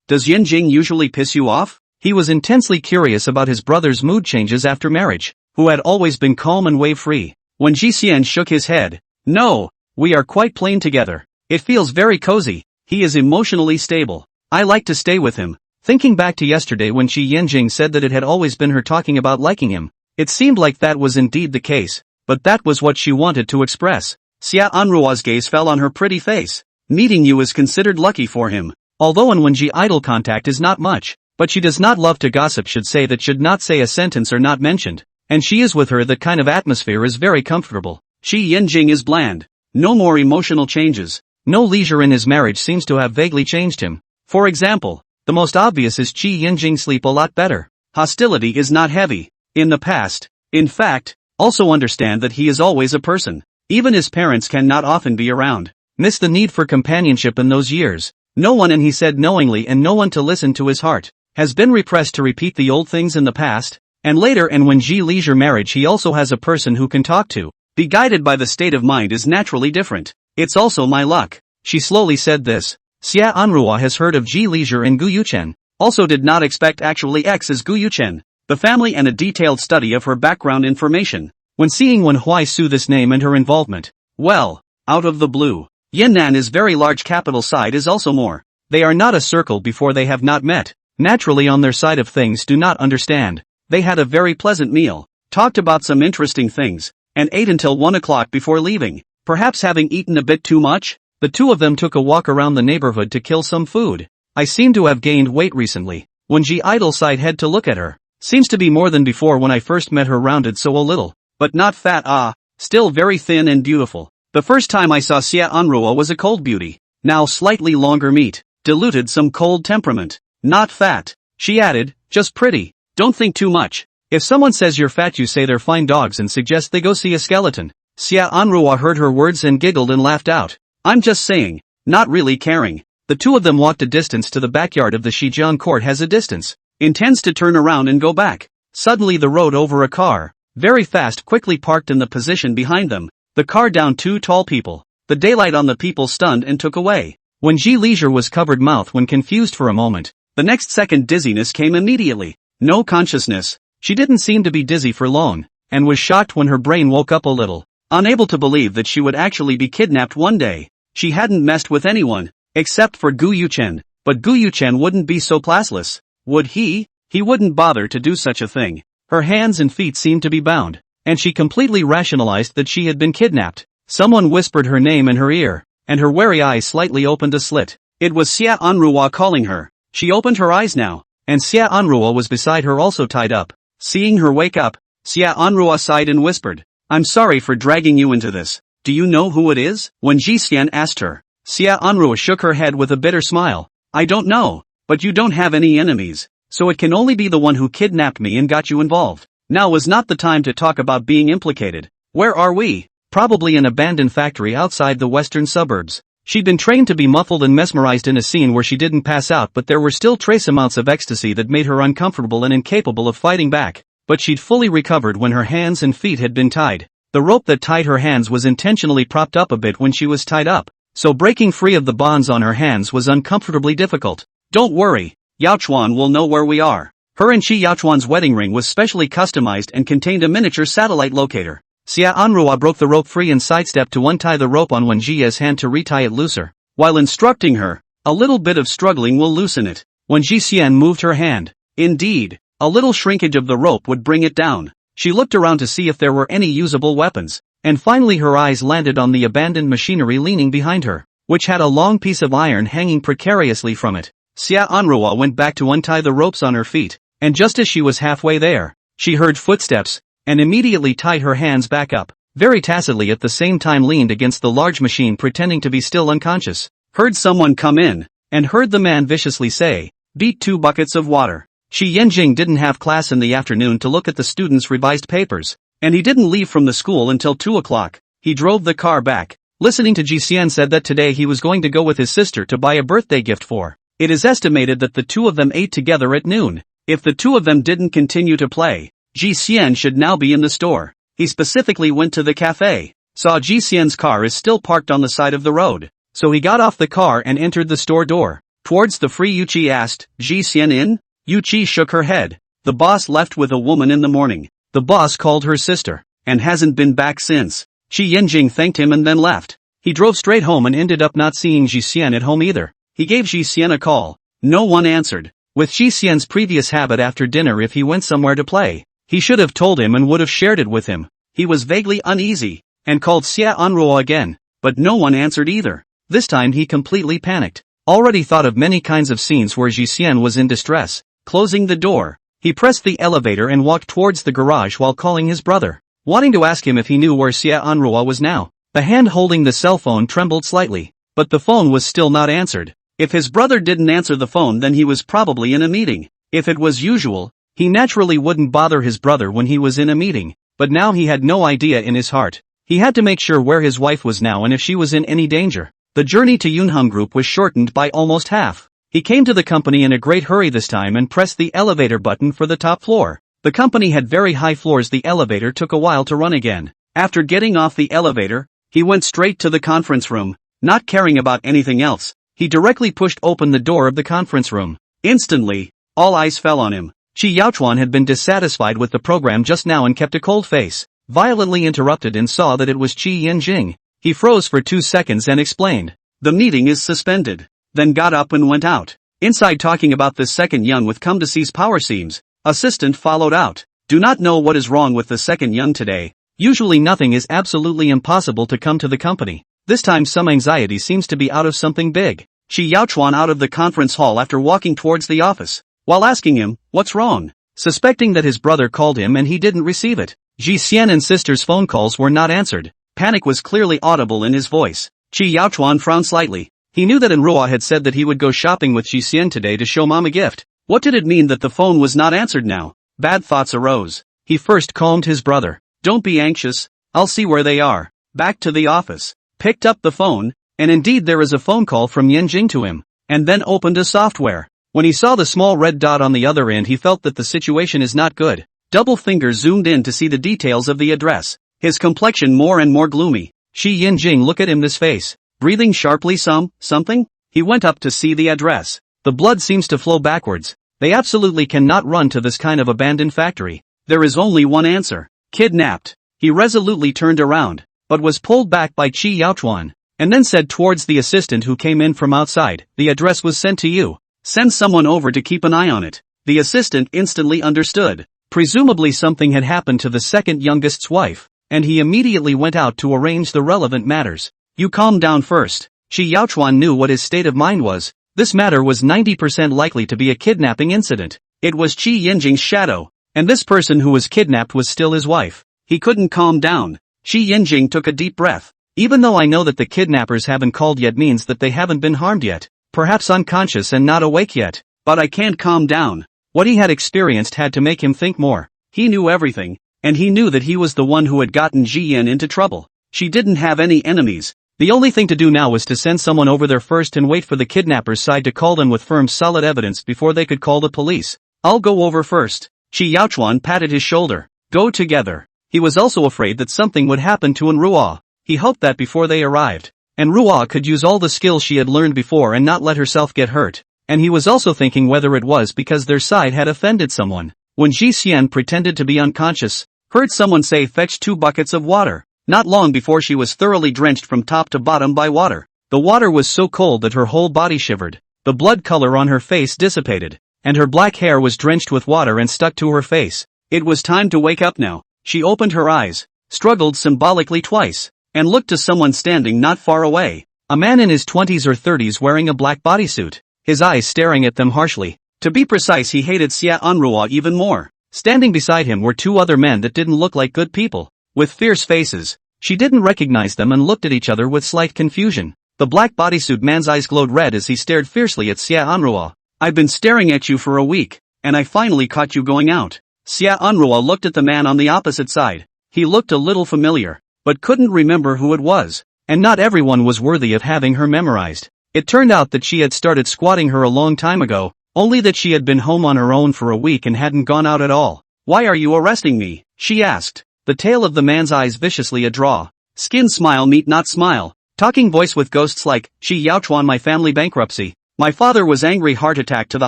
Does Yinjing usually piss you off? He was intensely curious about his brother's mood changes after marriage, who had always been calm and wave-free. When Ji Xian shook his head, "No, we are quite plain together. It feels very cozy. He is emotionally stable. I like to stay with him." Thinking back to yesterday when Qi Yinjing said that it had always been her talking about liking him, it seemed like that was indeed the case, but that was what she wanted to express. Xia Anrua's gaze fell on her pretty face. Meeting you is considered lucky for him. Although and when Ji idle contact is not much, but she does not love to gossip, should say that, should not say a sentence or not mentioned, and she is with her, that kind of atmosphere is very comfortable. Qi Yinjing is bland. No more emotional changes. No leisure in his marriage seems to have vaguely changed him. For example, the most obvious is Qi Yinjing sleep a lot better. Hostility is not heavy. In the past. In fact, also understand that he is always a person. Even his parents can not often be around. Miss the need for companionship in those years. No one, and he said knowingly, and no one to listen to his heart. Has been repressed to repeat the old things in the past. And later, and when Ji leisure marriage, he also has a person who can talk to. Be guided by the state of mind is naturally different. It's also my luck. She slowly said this. Xia Anrua has heard of Ji leisure and Gu Yuchen. Also did not expect actually X is Gu Yuchen. The family and a detailed study of her background information. When seeing Wen Huai Su this name and her involvement. Well, out of the blue. Yunnan is very large, capital side is also more. They are not a circle before they have not met. Naturally on their side of things do not understand. They had a very pleasant meal. Talked about some interesting things. And ate until 1 o'clock before leaving. Perhaps having eaten a bit too much, the two of them took a walk around the neighborhood to kill some food. I seem to have gained weight recently. When Ji idle side head to look at her. Seems to be more than before when I first met her, rounded so a little. But not fat, still very thin and beautiful. The first time I saw Xia Anrua was a cold beauty. Now slightly longer meat. Diluted some cold temperament. Not fat. She added, just pretty. Don't think too much. If someone says you're fat, you say they're fine dogs and suggest they go see a skeleton. Xia Anrua heard her words and giggled and laughed out. I'm just saying. Not really caring. The two of them walked a distance to the backyard of the Shijian court. Has a distance. Intends to turn around and go back. Suddenly the road over a car. Very fast, quickly parked in the position behind them. The car down 2 tall people. The daylight on the people stunned and took away. When Ji leisure was covered mouth when confused for a moment. The next second dizziness came immediately. No consciousness. She didn't seem to be dizzy for long, and was shocked when her brain woke up a little. Unable to believe that she would actually be kidnapped one day. She hadn't messed with anyone, except for Gu Yuchen, but Gu Yuchen wouldn't be so classless. Would he? He wouldn't bother to do such a thing. Her hands and feet seemed to be bound, and she completely rationalized that she had been kidnapped. Someone whispered her name in her ear, and her wary eyes slightly opened a slit. It was Xia Anrua calling her. She opened her eyes now, and Xia Anrua was beside her, also tied up. Seeing her wake up, Xia Anrua sighed and whispered, I'm sorry for dragging you into this. Do you know who it is? When Ji Xian asked her, Xia Anrua shook her head with a bitter smile. I don't know, but you don't have any enemies, so it can only be the one who kidnapped me and got you involved. Now was not the time to talk about being implicated. Where are we? Probably an abandoned factory outside the western suburbs. She'd been trained to be muffled and mesmerized in a scene where she didn't pass out, but there were still trace amounts of ecstasy that made her uncomfortable and incapable of fighting back. But she'd fully recovered when her hands and feet had been tied. The rope that tied her hands was intentionally propped up a bit when she was tied up, so breaking free of the bonds on her hands was uncomfortably difficult. Don't worry, Yaochuan will know where we are. Her and Qi Yaochuan's wedding ring was specially customized and contained a miniature satellite locator. Xia Anrua broke the rope free and sidestepped to untie the rope on Wen Jia's hand to retie it looser. While instructing her, a little bit of struggling will loosen it. When Ji Xian moved her hand, indeed, a little shrinkage of the rope would bring it down. She looked around to see if there were any usable weapons, and finally her eyes landed on the abandoned machinery leaning behind her, which had a long piece of iron hanging precariously from it. Xia Anrua went back to untie the ropes on her feet, and just as she was halfway there, she heard footsteps, and immediately tied her hands back up, very tacitly at the same time leaned against the large machine pretending to be still unconscious. Heard someone come in, and heard the man viciously say, "Beat 2 buckets of water." Shi Yanjing didn't have class in the afternoon to look at the students' revised papers, and he didn't leave from the school until 2 o'clock. He drove the car back, listening to Ji Xian said that today he was going to go with his sister to buy a birthday gift for. It is estimated that the two of them ate together at noon. If the two of them didn't continue to play, Ji Xian should now be in the store. He specifically went to the cafe, saw Ji Xian's car is still parked on the side of the road, so he got off the car and entered the store door. Towards the free Yuqi asked, "Ji Xian in?" Yuqi shook her head. The boss left with a woman in the morning. The boss called her sister, and hasn't been back since. Shi Yanjing thanked him and then left. He drove straight home and ended up not seeing Ji Xian at home either. He gave Ji Xian a call. No one answered. With Ji Xian's previous habit after dinner, if he went somewhere to play, he should have told him and would have shared it with him. He was vaguely uneasy, and called Xia Anruo again, but no one answered either. This time he completely panicked. Already thought of many kinds of scenes where Ji Xian was in distress. Closing the door, he pressed the elevator and walked towards the garage while calling his brother, wanting to ask him if he knew where Xia Anruo was now. The hand holding the cell phone trembled slightly, but the phone was still not answered. If his brother didn't answer the phone, then he was probably in a meeting. If it was usual, he naturally wouldn't bother his brother when he was in a meeting, but now he had no idea in his heart. He had to make sure where his wife was now and if she was in any danger. The journey to Yunheng Group was shortened by almost half. He came to the company in a great hurry this time and pressed the elevator button for the top floor. The company had very high floors. The elevator took a while to run again. After getting off the elevator, he went straight to the conference room, not caring about anything else. He directly pushed open the door of the conference room. Instantly, all eyes fell on him. Qi Yaochuan had been dissatisfied with the program just now and kept a cold face, violently interrupted and saw that it was Qi Yanjing. He froze for 2 seconds and explained, "The meeting is suspended," then got up and went out. Inside talking about this second young with come to seize power seems. Assistant followed out. Do not know what is wrong with the second young today. Usually nothing is absolutely impossible to come to the company. This time some anxiety seems to be out of something big. Qi Yaochuan out of the conference hall after walking towards the office, while asking him, "What's wrong?" Suspecting that his brother called him and he didn't receive it. Ji Xian and sister's phone calls were not answered. Panic was clearly audible in his voice. Qi Yaochuan frowned slightly. He knew that Enruo had said that he would go shopping with Ji Xian today to show mom a gift. What did it mean that the phone was not answered now? Bad thoughts arose. He first calmed his brother. "Don't be anxious, I'll see where they are." Back to the office. Picked up the phone, and indeed there is a phone call from Yanjing to him, and then opened a software. When he saw the small red dot on the other end, he felt that the situation is not good. Double finger zoomed in to see the details of the address. His complexion more and more gloomy. Shi Yanjing look at him this face. Breathing sharply something? He went up to see the address. The blood seems to flow backwards. They absolutely cannot run to this kind of abandoned factory. There is only one answer. Kidnapped. He resolutely turned around, but was pulled back by Qi Yaochuan, and then said towards the assistant who came in from outside, "The address was sent to you. Send someone over to keep an eye on it." The assistant instantly understood. Presumably something had happened to the second youngest's wife, and he immediately went out to arrange the relevant matters. "You calm down first." Qi Yaochuan knew what his state of mind was. This matter was 90% likely to be a kidnapping incident. It was Qi Yanjing's shadow, and this person who was kidnapped was still his wife. He couldn't calm down. Qi Yanjing took a deep breath. Even though I know that the kidnappers haven't called yet means that they haven't been harmed yet, perhaps unconscious and not awake yet, but I can't calm down. What he had experienced had to make him think more. He knew everything, and he knew that he was the one who had gotten Ji Yan into trouble. She didn't have any enemies. The only thing to do now was to send someone over there first and wait for the kidnappers' side to call them with firm solid evidence before they could call the police. "I'll go over first." Qi Yaochuan patted his shoulder. "Go together." He was also afraid that something would happen to Enruo. He hoped that before they arrived, Enruo could use all the skills she had learned before and not let herself get hurt. and he was also thinking whether it was because their side had offended someone. When Ji Xian pretended to be unconscious, heard someone say fetch 2 buckets of water. Not long before she was thoroughly drenched from top to bottom by water. The water was so cold that her whole body shivered. The blood color on her face dissipated, and her black hair was drenched with water and stuck to her face. It was time to wake up now. She opened her eyes, struggled symbolically twice, and looked to someone standing not far away. A man in his 20s or 30s wearing a black bodysuit, his eyes staring at them harshly. To be precise, he hated Xia Anruo even more. Standing beside him were 2 other men that didn't look like good people, with fierce faces. She didn't recognize them and looked at each other with slight confusion. The black bodysuit man's eyes glowed red as he stared fiercely at Xia Anruo. I've been staring at you for a week, and I finally caught you going out. Xia Anruo looked at the man on the opposite side. He looked a little familiar, but couldn't remember who it was, and not everyone was worthy of having her memorized. It turned out that she had started squatting her a long time ago, only that she had been home on her own for a week and hadn't gone out at all. Why are you arresting me? She asked. The tail of the man's eyes viciously adraw. Skin smile meet not smile. Talking voice with ghosts like, Shi Yaochuan my family bankruptcy. My father was angry heart attack to the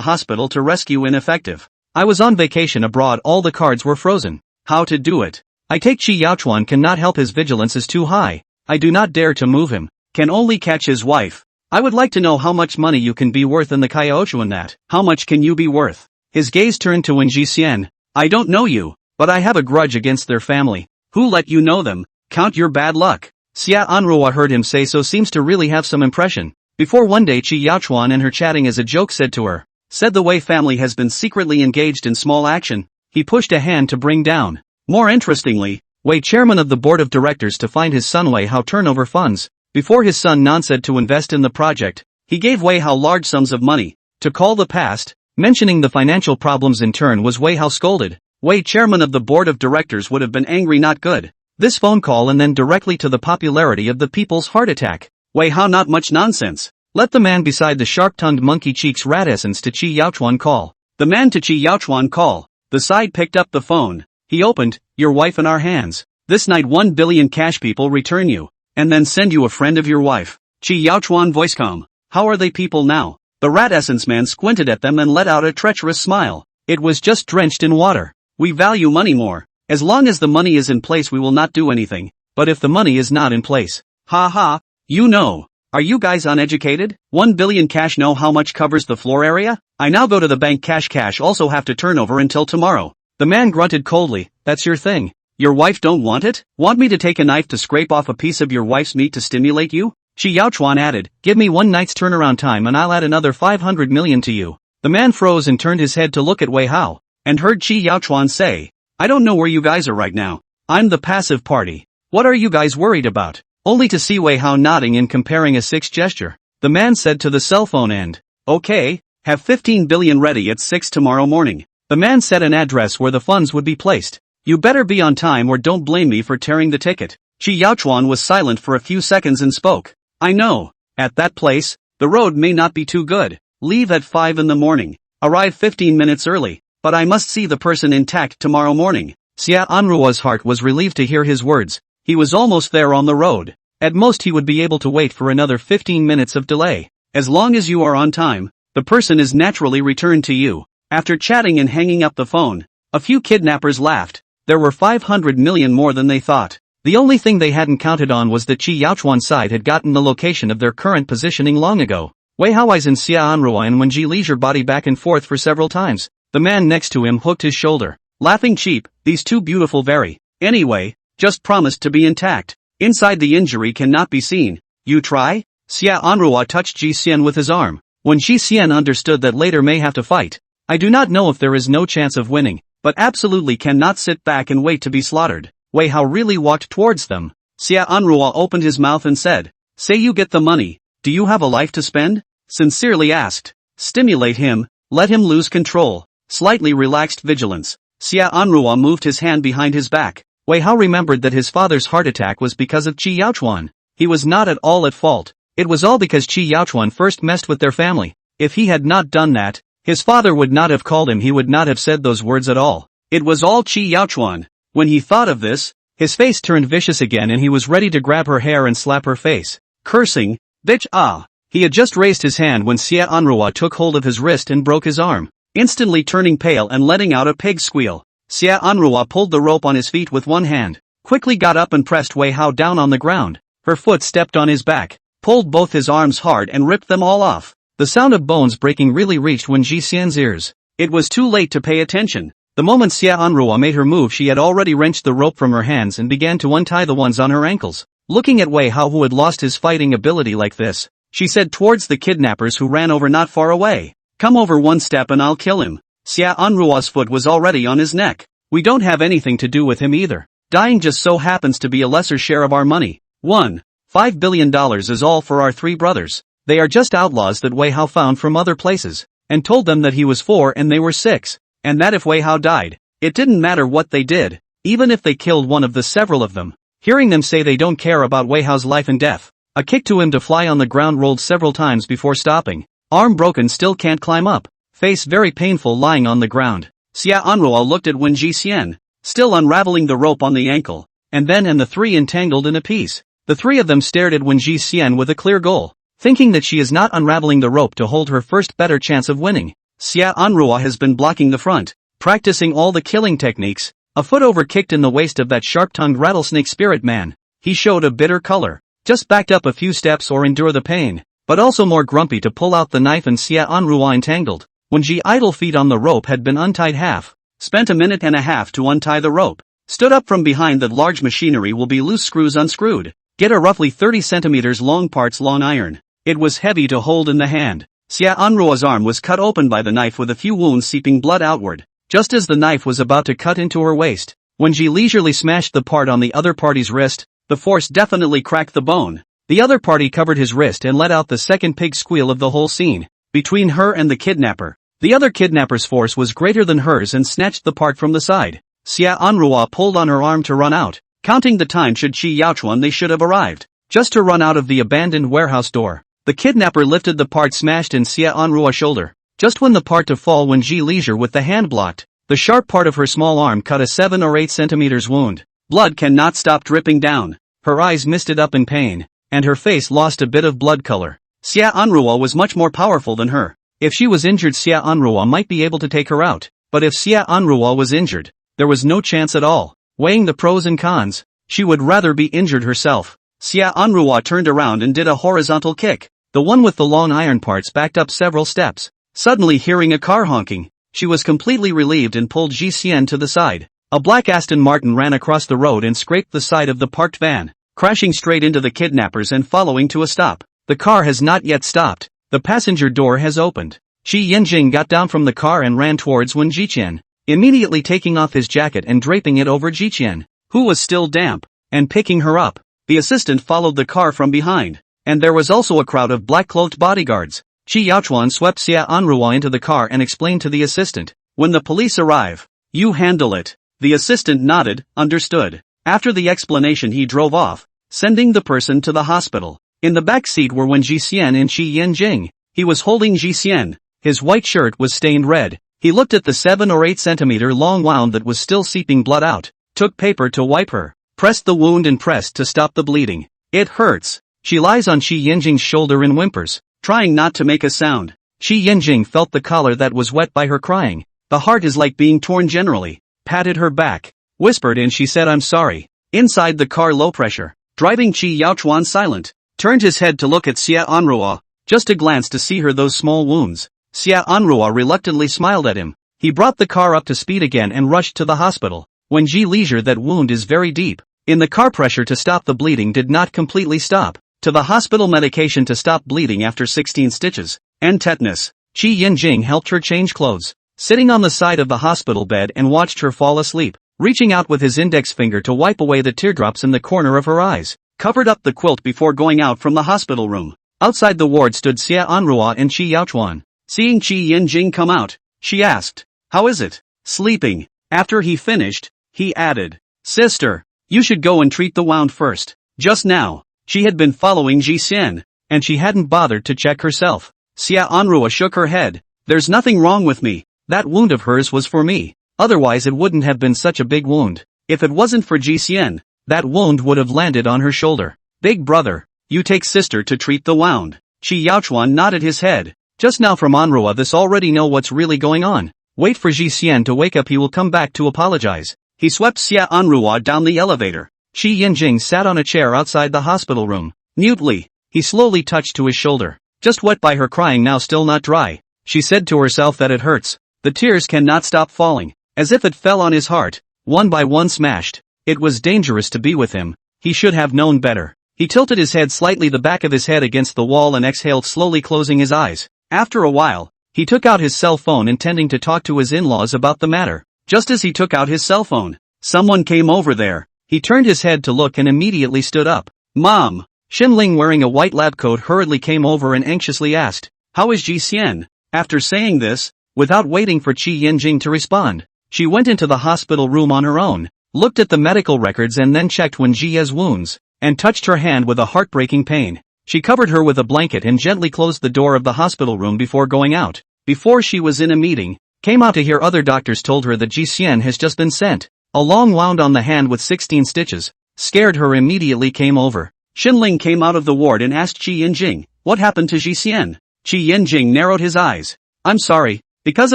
hospital to rescue ineffective. I was on vacation abroad all the cards were frozen. How to do it? I take Shi Yaochuan cannot help his vigilance is too high. I do not dare to move him. Can only catch his wife. I would like to know how much money you can be worth in the Kaiouchuan that. How much can you be worth? His gaze turned to Wen Jixian. I don't know you, but I have a grudge against their family. Who let you know them? Count your bad luck. Xia Anruo heard him say so seems to really have some impression. Before one day Qi Yaochuan and her chatting as a joke said to her. Said the Wei family has been secretly engaged in small action. He pushed a hand to bring down. More interestingly, Wei chairman of the board of directors to find his son Wei Hao turn over funds. Before his son Nan said to invest in the project, he gave Wei Hao large sums of money. To call the past, mentioning the financial problems in turn was Wei Hao scolded. Wei chairman of the board of directors would have been angry not good. This phone call and then directly to the popularity of the people's heart attack. Wei Hao not much nonsense. Let the man beside the sharp-tongued monkey cheeks rat essence to Qi Yaochuan call. The man to Qi Yaochuan call. The side picked up the phone. He opened, your wife in our hands. This night 1 billion cash people return you. And then send you a friend of your wife. Qi Yaochuan voice calm. How are they people now? The rat essence man squinted at them and let out a treacherous smile. It was just drenched in water. We value money more. As long as the money is in place we will not do anything, but if the money is not in place, ha ha, you know. Are you guys uneducated? 1 billion cash know how much covers the floor area? I now go to the bank cash also have to turn over until tomorrow. The man grunted coldly, that's your thing. Your wife don't want it? Want me to take a knife to scrape off a piece of your wife's meat to stimulate you? Qi Yaochuan added, give me 1 night's turnaround time and I'll add another 500 million to you. The man froze and turned his head to look at Wei Hao, and heard Qi Yaochuan say, I don't know where you guys are right now. I'm the passive party. What are you guys worried about? Only to see Wei Hao nodding and comparing a 6 gesture. The man said to the cell phone end. Okay, have 15 billion ready at 6 tomorrow morning. The man set an address where the funds would be placed. You better be on time or don't blame me for tearing the ticket. Qi Yaochuan was silent for a few seconds and spoke. I know. At that place, the road may not be too good. Leave at 5 in the morning. Arrive 15 minutes early. But I must see the person intact tomorrow morning. Xia Anruo's heart was relieved to hear his words. He was almost there on the road. At most he would be able to wait for another 15 minutes of delay. As long as you are on time, the person is naturally returned to you. After chatting and hanging up the phone, a few kidnappers laughed. There were 500 million more than they thought. The only thing they hadn't counted on was that Qi Yaochuan's side had gotten the location of their current positioning long ago. Wei Haoi's and Xia Anruo and Wenji leisure body back and forth for several times. The man next to him hooked his shoulder, laughing cheap, these two beautiful very. Anyway, just promised to be intact. Inside the injury cannot be seen. You try? Xia Anruo touched Ji Xian with his arm. When Ji Xian understood that later may have to fight. I do not know if there is no chance of winning, but absolutely cannot sit back and wait to be slaughtered. Wei Hao really walked towards them. Xia Anruo opened his mouth and said, say you get the money, do you have a life to spend? Sincerely asked. Stimulate him, let him lose control. Slightly relaxed vigilance. Xia Anruo moved his hand behind his back. Wei Hao remembered that his father's heart attack was because of Qi Yaochuan. He was not at all at fault. It was all because Qi Yaochuan first messed with their family. If he had not done that, his father would not have called him, he would not have said those words at all. It was all Qi Yaochuan. When he thought of this, his face turned vicious again and he was ready to grab her hair and slap her face. Cursing, bitch ah. He had just raised his hand when Xia Anrua took hold of his wrist and broke his arm, instantly turning pale and letting out a pig squeal. Xia Anrua pulled the rope on his feet with one hand, quickly got up and pressed Wei Hao down on the ground. Her foot stepped on his back, pulled both his arms hard and ripped them all off. The sound of bones breaking really reached Wen Jixian's ears. It was too late to pay attention. The moment Xia Anrua made her move, she had already wrenched the rope from her hands and began to untie the ones on her ankles. Looking at Wei Hao, who had lost his fighting ability like this, she said towards the kidnappers who ran over not far away, "Come over one step and I'll kill him." Xia Anrua's foot was already on his neck. "We don't have anything to do with him either. Dying just so happens to be a lesser share of our money. $1.5 billion is all for our three brothers. They are just outlaws that Wei Hao found from other places, and told them that he was 4 and they were 6, and that if Wei Hao died, it didn't matter what they did, even if they killed one of the several of them." Hearing them say they don't care about Wei Hao's life and death, a kick to him to fly on the ground rolled several times before stopping. Arm broken, still can't climb up. Face very painful lying on the ground. Xia Anrua looked at Wen Jixian, still unraveling the rope on the ankle, and the three entangled in a piece. The three of them stared at Wen Jixian with a clear goal, thinking that she is not unraveling the rope to hold her first better chance of winning. Xia Anrua has been blocking the front, practicing all the killing techniques. A foot over kicked in the waist of that sharp-tongued rattlesnake spirit man. He showed a bitter color, just backed up a few steps or endure the pain, but also more grumpy to pull out the knife, and Xia Anrua entangled. When Ji idle feet on the rope had been untied half, spent a minute and a half to untie the rope, stood up from behind that large machinery will be loose screws unscrewed, get a roughly 30 centimeters long parts long iron. It was heavy to hold in the hand. Xia Anrua's arm was cut open by the knife with a few wounds seeping blood outward. Just as the knife was about to cut into her waist, when Ji leisurely smashed the part on the other party's wrist, the force definitely cracked the bone. The other party covered his wrist and let out the second pig squeal of the whole scene. Between her and the kidnapper, the other kidnapper's force was greater than hers and snatched the part from the side. Xia Anrua pulled on her arm to run out, counting the time should Qi Yaochuan they should have arrived, just to run out of the abandoned warehouse door. The kidnapper lifted the part smashed in Xia Anrua's shoulder. Just when the part to fall, when Ji leisure with the hand blocked, the sharp part of her small arm cut a 7 or 8 centimeters wound. Blood cannot stop dripping down. Her eyes misted up in pain, and her face lost a bit of blood color. Xia Anrua was much more powerful than her. If she was injured, Xia Anrua might be able to take her out, but if Xia Anrua was injured, there was no chance at all. Weighing the pros and cons, she would rather be injured herself. Xia Anrua turned around and did a horizontal kick. The one with the long iron parts backed up several steps. Suddenly hearing a car honking, she was completely relieved and pulled Ji Xian to the side. A black Aston Martin ran across the road and scraped the side of the parked van, crashing straight into the kidnappers and following to a stop. The car has not yet stopped. The passenger door has opened. Qi Yanjing got down from the car and ran towards Wen Jiqian, immediately taking off his jacket and draping it over Jiqian, who was still damp, and picking her up. The assistant followed the car from behind, and there was also a crowd of black-cloaked bodyguards. Qi Yaochuan swept Xia Anrua into the car and explained to the assistant, "When the police arrive, you handle it." The assistant nodded, understood. After the explanation he drove off, sending the person to the hospital. In the back seat were Wen Jixian and Qi Yanjing. He was holding Jixian. His white shirt was stained red. He looked at the 7 or 8 centimeter long wound that was still seeping blood out, took paper to wipe her, pressed the wound and pressed to stop the bleeding. "It hurts." She lies on Qi Yanjing's shoulder and whimpers, trying not to make a sound. Qi Yanjing felt the collar that was wet by her crying. The heart is like being torn generally. Patted her back, whispered, and she said, "I'm sorry." Inside the car, low pressure, driving Qi Yaochuan silent, turned his head to look at Xia Anrua, just a glance to see her those small wounds. Xia Anrua reluctantly smiled at him. He brought the car up to speed again and rushed to the hospital. When Ji leisure, that wound is very deep. In the car, pressure to stop the bleeding did not completely stop. To the hospital, medication to stop bleeding after 16 stitches, and tetanus. Qi Yanjing helped her change clothes, sitting on the side of the hospital bed, and watched her fall asleep, reaching out with his index finger to wipe away the teardrops in the corner of her eyes, covered up the quilt before going out from the hospital room. Outside the ward stood Xia Anrua and Qi Yaochuan. Seeing Qi Yanjing come out, she asked, "How is it?" "Sleeping." After he finished, he added, "Sister, you should go and treat the wound first." Just now, she had been following Ji Xian, and she hadn't bothered to check herself. Xia Anrua shook her head. "There's nothing wrong with me. That wound of hers was for me. Otherwise it wouldn't have been such a big wound. If it wasn't for Ji Xian, that wound would have landed on her shoulder. Big brother, you take sister to treat the wound." Qi Yaochuan nodded his head. Just now from Manhwa this already know what's really going on. Wait for Ji Xian to wake up, he will come back to apologize. He swept Xia Anruo down the elevator. Qi Yinjing sat on a chair outside the hospital room. Mutely, he slowly touched to his shoulder. Just wet by her crying, now still not dry. She said to herself that it hurts. The tears cannot stop falling. As if it fell on his heart, one by one smashed. It was dangerous to be with him. He should have known better. He tilted his head slightly, the back of his head against the wall, and exhaled slowly, closing his eyes. After a while, he took out his cell phone intending to talk to his in-laws about the matter. Just as he took out his cell phone, someone came over there. He turned his head to look and immediately stood up. Mom! Xinling, wearing a white lab coat, hurriedly came over and anxiously asked, "How is Ji Xian?" After saying this, without waiting for Qi Yinjing to respond, she went into the hospital room on her own, looked at the medical records and then checked Wen Jia's wounds, and touched her hand with a heartbreaking pain. She covered her with a blanket and gently closed the door of the hospital room before going out. Before she was in a meeting, came out to hear other doctors told her that Ji Xian has just been sent. A long wound on the hand with 16 stitches. Scared her immediately came over. Xinling came out of the ward and asked Qi Yinjing, "What happened to Ji Xian?" Qi Yinjing narrowed his eyes. "I'm sorry, because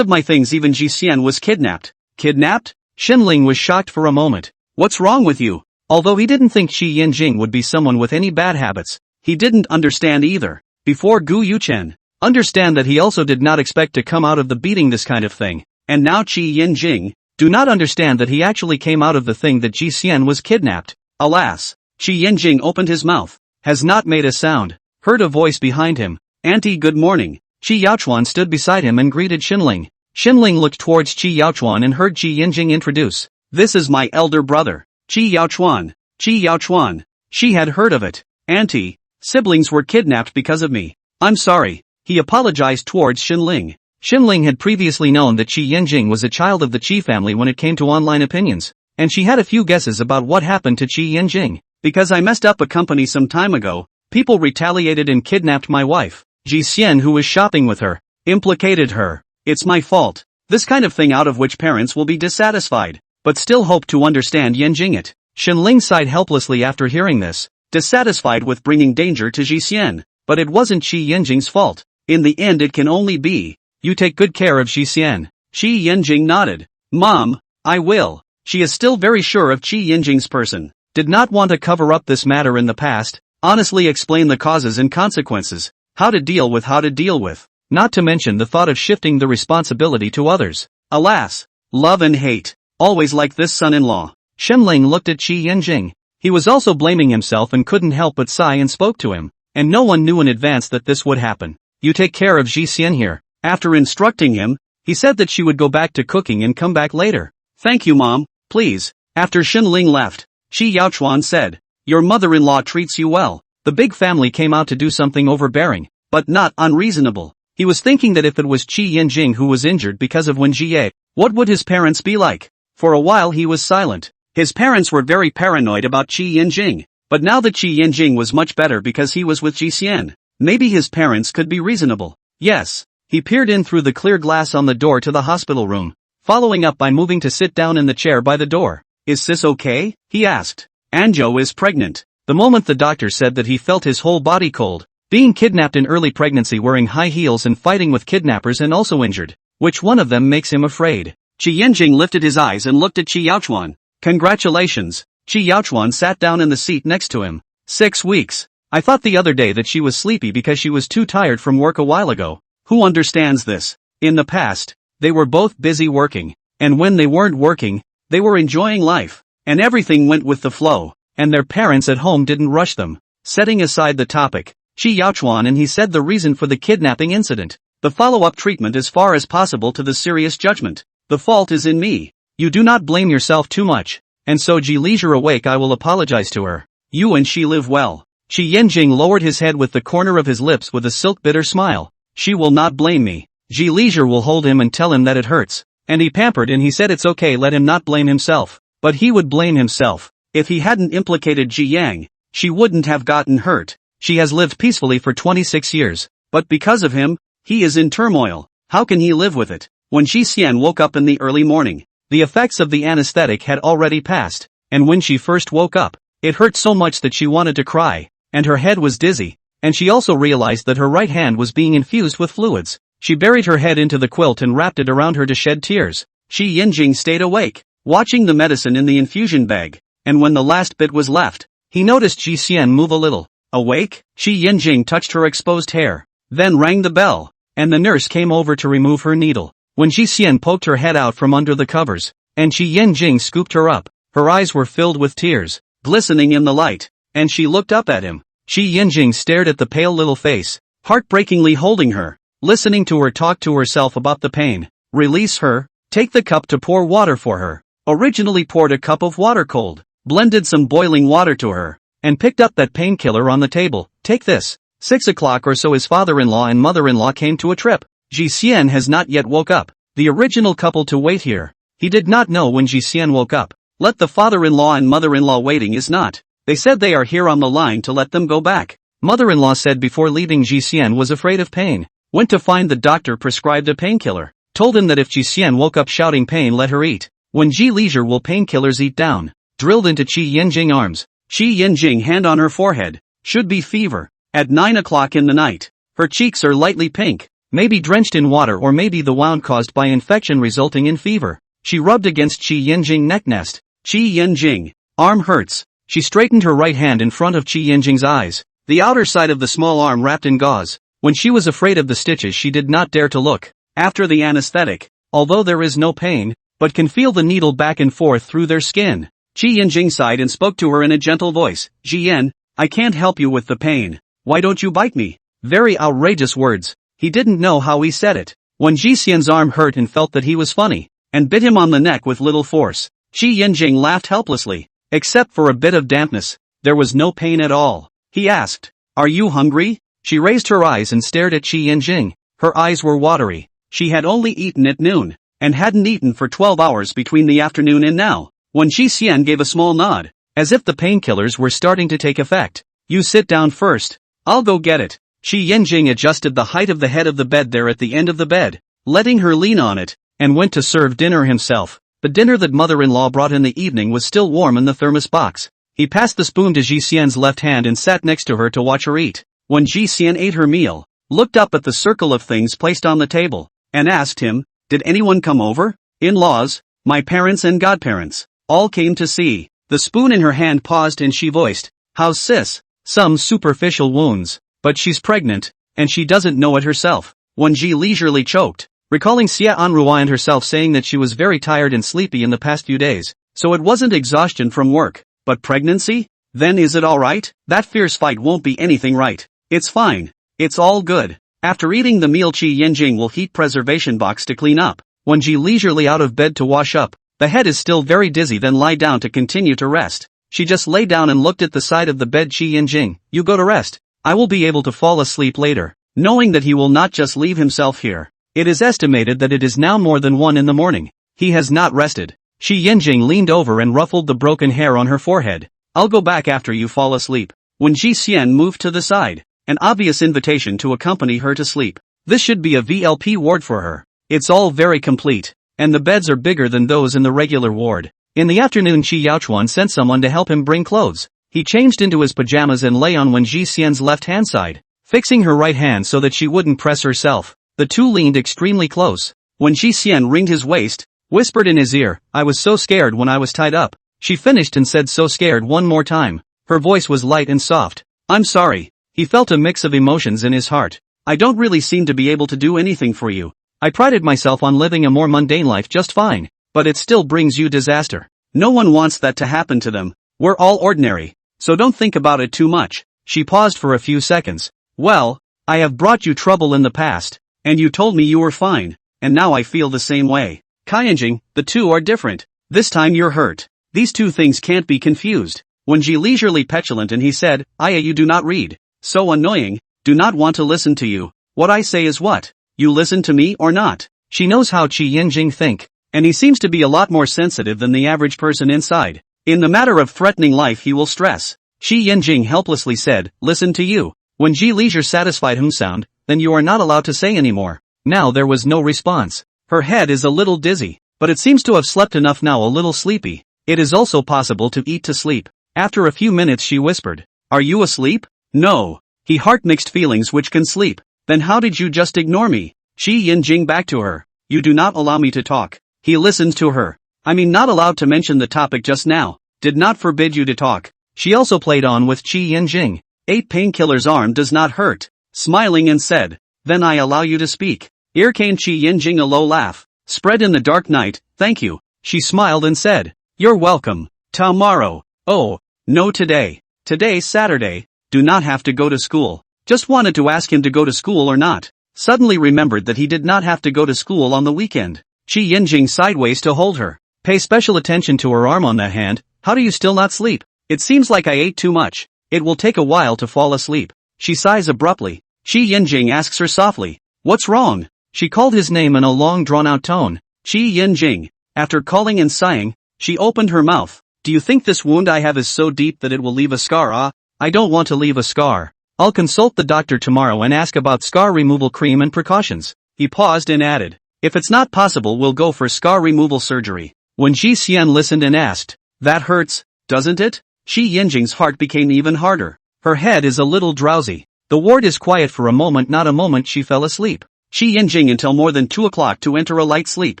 of my things even Ji Xian was kidnapped." Kidnapped? Xinling was shocked for a moment. "What's wrong with you?" Although he didn't think Qi Yinjing would be someone with any bad habits, he didn't understand either. Before Gu Yuchen, understand that he also did not expect to come out of the beating this kind of thing. And now Qi Yinjing, do not understand that he actually came out of the thing that Ji Xian was kidnapped. Alas! Qi Yinjing opened his mouth, has not made a sound, heard a voice behind him. "Auntie, good morning." Qi Yaochuan stood beside him and greeted Xinling. Xinling looked towards Qi Yaochuan and heard Qi Yinjing introduce, "This is my elder brother, Qi Yaochuan." Qi Yaochuan. She had heard of it. "Auntie, siblings were kidnapped because of me. I'm sorry." He apologized towards Xinling. Xinling had previously known that Qi Yinjing was a child of the Qi family when it came to online opinions, and she had a few guesses about what happened to Qi Yinjing. "Because I messed up a company some time ago, people retaliated and kidnapped my wife, Ji Xian, who was shopping with her, implicated her. It's my fault. This kind of thing out of which parents will be dissatisfied, but still hope to understand Yinjing it." Xinling sighed helplessly after hearing this, dissatisfied with bringing danger to Ji Xian, but it wasn't Qi Yinjing's fault. In the end it can only be, "You take good care of Ji Xian." Qi Yinjing nodded. "Mom, I will." She is still very sure of Qi Yinjing's person. Did not want to cover up this matter in the past, honestly explain the causes and consequences, how to deal with, not to mention the thought of shifting the responsibility to others. Alas, love and hate, always like this son-in-law. Xinling looked at Qi Yinjing. He was also blaming himself and couldn't help but sigh and spoke to him, and no one knew in advance that this would happen. "You take care of Ji Xian here." After instructing him, he said that she would go back to cooking and come back later. "Thank you, Mom, please." After Xinling left, Qi Yaochuan said, "Your mother-in-law treats you well." The big family came out to do something overbearing, but not unreasonable. He was thinking that if it was Qi Yinjing who was injured because of Wen Jie, what would his parents be like? For a while he was silent. His parents were very paranoid about Qi Yinjing, but now that Qi Yinjing was much better because he was with Ji Xian, maybe his parents could be reasonable. Yes. He peered in through the clear glass on the door to the hospital room, following up by moving to sit down in the chair by the door. "Is sis okay?" he asked. "Anjo is pregnant." The moment the doctor said that he felt his whole body cold. Being kidnapped in early pregnancy, wearing high heels and fighting with kidnappers, and also injured. Which one of them makes him afraid? Qi Yinjing lifted his eyes and looked at Qi Yaochuan. "Congratulations." Qi Yaochuan sat down in the seat next to him. 6 weeks. I thought the other day that she was sleepy because she was too tired from work a while ago. Who understands this? In the past, they were both busy working, and when they weren't working, they were enjoying life, and everything went with the flow, and their parents at home didn't rush them. Setting aside the topic, Qi Yaochuan and he said the reason for the kidnapping incident, the follow-up treatment as far as possible to the serious judgment. "The fault is in me. You do not blame yourself too much, and so Ji Leisure awake, I will apologize to her. You and she live well." Qi Yinjing lowered his head with the corner of his lips with a silk bitter smile. "She will not blame me." Ji Leisure will hold him and tell him that it hurts. And he pampered and he said it's okay, let him not blame himself. But he would blame himself. If he hadn't implicated Ji Yang, she wouldn't have gotten hurt. She has lived peacefully for 26 years. But because of him, he is in turmoil. How can he live with it? When Ji Xian woke up in the early morning, the effects of the anesthetic had already passed. And when she first woke up, it hurt so much that she wanted to cry. And her head was dizzy. and she also realized that her right hand was being infused with fluids. She buried her head into the quilt and wrapped it around her to shed tears. Shi Yinjing stayed awake, watching the medicine in the infusion bag, and when the last bit was left, he noticed Ji Xian move a little. Awake, Shi Yinjing touched her exposed hair, then rang the bell, and the nurse came over to remove her needle. When Ji Xian poked her head out from under the covers, and Shi Yinjing scooped her up, her eyes were filled with tears, glistening in the light, and she looked up at him. Shi Yinjing stared at the pale little face, heartbreakingly holding her, listening to her talk to herself about the pain. Release her, take the cup to pour water for her. Originally poured a cup of water cold, blended some boiling water to her, and picked up that painkiller on the table. Take this. 6 o'clock or so his father-in-law and mother-in-law came to a trip. Ji Xian has not yet woke up. The original couple to wait here. He did not know when Ji Xian woke up. Let the father-in-law and mother-in-law waiting is not. They said they are here on the line to let them go back. Mother-in-law said before leaving Ji Xian was afraid of pain. Went to find the doctor, prescribed a painkiller. Told him that if Ji Xian woke up shouting pain, let her eat. When Ji leisure will painkillers eat down. Drilled into Shi Yinjing arms. Shi Yinjing hand on her forehead. Should be fever. At 9 o'clock in the night. Her cheeks are lightly pink. Maybe drenched in water or maybe the wound caused by infection resulting in fever. She rubbed against Shi Yinjing neck nest. Shi Yinjing. Arm hurts. She straightened her right hand in front of Shi Yinjing's eyes. The outer side of the small arm wrapped in gauze. When she was afraid of the stitches she did not dare to look. After the anesthetic, although there is no pain, but can feel the needle back and forth through their skin. Shi Yinjing sighed and spoke to her in a gentle voice. Jian, I can't help you with the pain. Why don't you bite me? Very outrageous words. He didn't know how he said it. When Ji Xian's arm hurt and felt that he was funny, and bit him on the neck with little force, Shi Yinjing laughed helplessly. Except for a bit of dampness, there was no pain at all. He asked, are you hungry? She raised her eyes and stared at Shi Yinjing. Her eyes were watery. She had only eaten at noon, and hadn't eaten for 12 hours between the afternoon and now. When Ji Xian gave a small nod, as if the painkillers were starting to take effect. You sit down first. I'll go get it. Shi Yinjing adjusted the height of the head of the bed there at the end of the bed, letting her lean on it, and went to serve dinner himself. The dinner that mother-in-law brought in the evening was still warm in the thermos box. He passed the spoon to Ji Xian's left hand and sat next to her to watch her eat. When Ji Xian ate her meal, looked up at the circle of things placed on the table, and asked him, did anyone come over? In-laws, my parents and godparents, all came to see. The spoon in her hand paused and she voiced, how's sis? Some superficial wounds, but she's pregnant, and she doesn't know it herself. When Ji leisurely choked, recalling Xia Anrua and herself saying that she was very tired and sleepy in the past few days, so it wasn't exhaustion from work, but pregnancy? Then is it alright? That fierce fight won't be anything right. It's fine. It's all good. After eating the meal Shi Yinjing will heat preservation box to clean up. When Ji leisurely out of bed to wash up, the head is still very dizzy then lie down to continue to rest. She just lay down and looked at the side of the bed. Shi Yinjing, you go to rest. I will be able to fall asleep later, knowing that he will not just leave himself here. It is estimated that it is now more than 1 in the morning. He has not rested. Shi Yinjing leaned over and ruffled the broken hair on her forehead. I'll go back after you fall asleep. When Ji Xian moved to the side, an obvious invitation to accompany her to sleep. This should be a VLP ward for her. It's all very complete, and the beds are bigger than those in the regular ward. In the afternoon Shi Yaochuan sent someone to help him bring clothes. He changed into his pajamas and lay on Ji Xian's left-hand side, fixing her right hand so that she wouldn't press herself. The two leaned extremely close. When Ji Xian wringed his waist, whispered in his ear, I was so scared when I was tied up. She finished and said so scared one more time. Her voice was light and soft. I'm sorry. He felt a mix of emotions in his heart. I don't really seem to be able to do anything for you. I prided myself on living a more mundane life just fine, but it still brings you disaster. No one wants that to happen to them. We're all ordinary, so don't think about it too much. She paused for a few seconds. Well, I have brought you trouble in the past, and you told me you were fine, and now I feel the same way. Kaiyinjing, the two are different. This time you're hurt. These two things can't be confused. When Ji leisurely petulant and he said, you do not read. So annoying, do not want to listen to you. What I say is what? You listen to me or not? She knows how Shi Yinjing think, and he seems to be a lot more sensitive than the average person inside. In the matter of threatening life he will stress. Shi Yinjing helplessly said, listen to you. When Ji leisure satisfied him sound, then you are not allowed to say anymore. Now there was no response. Her head is a little dizzy, but it seems to have slept enough now a little sleepy. It is also possible to eat to sleep. After a few minutes she whispered, are you asleep? No. He heart mixed feelings which can sleep. Then how did you just ignore me? Shi Yinjing back to her. You do not allow me to talk. He listened to her. I mean not allowed to mention the topic just now. Did not forbid you to talk. She also played on with Shi Yinjing. 8 painkiller's arm does not hurt. Smiling and said. Then I allow you to speak. Here came Shi Yinjing a low laugh. Spread in the dark night, thank you. She smiled and said. You're welcome. Tomorrow. Oh, no today. Today's Saturday. Do not have to go to school. Just wanted to ask him to go to school or not. Suddenly remembered that he did not have to go to school on the weekend. Shi Yinjing sideways to hold her. Pay special attention to her arm on that hand. How do you still not sleep? It seems like I ate too much. It will take a while to fall asleep. She sighs abruptly. Shi Yinjing asks her softly. What's wrong? She called his name in a long drawn-out tone. Shi Yinjing. After calling and sighing, she opened her mouth. Do you think this wound I have is so deep that it will leave a scar? I don't want to leave a scar. I'll consult the doctor tomorrow and ask about scar removal cream and precautions. He paused and added. If it's not possible we'll go for scar removal surgery. When Ji Xian listened and asked. That hurts, doesn't it? Shi Yinjing's heart became even harder. Her head is a little drowsy. The ward is quiet for a moment, not a moment she fell asleep. Shi Yinjing until more than 2 o'clock to enter a light sleep.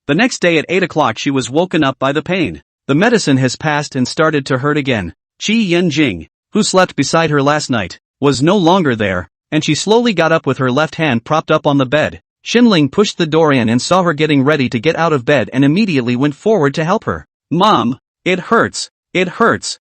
The next day at 8 o'clock she was woken up by the pain. The medicine has passed and started to hurt again. Shi Yinjing, who slept beside her last night, was no longer there, and she slowly got up with her left hand propped up on the bed. Xinling pushed the door in and saw her getting ready to get out of bed and immediately went forward to help her. Mom, it hurts. It hurts.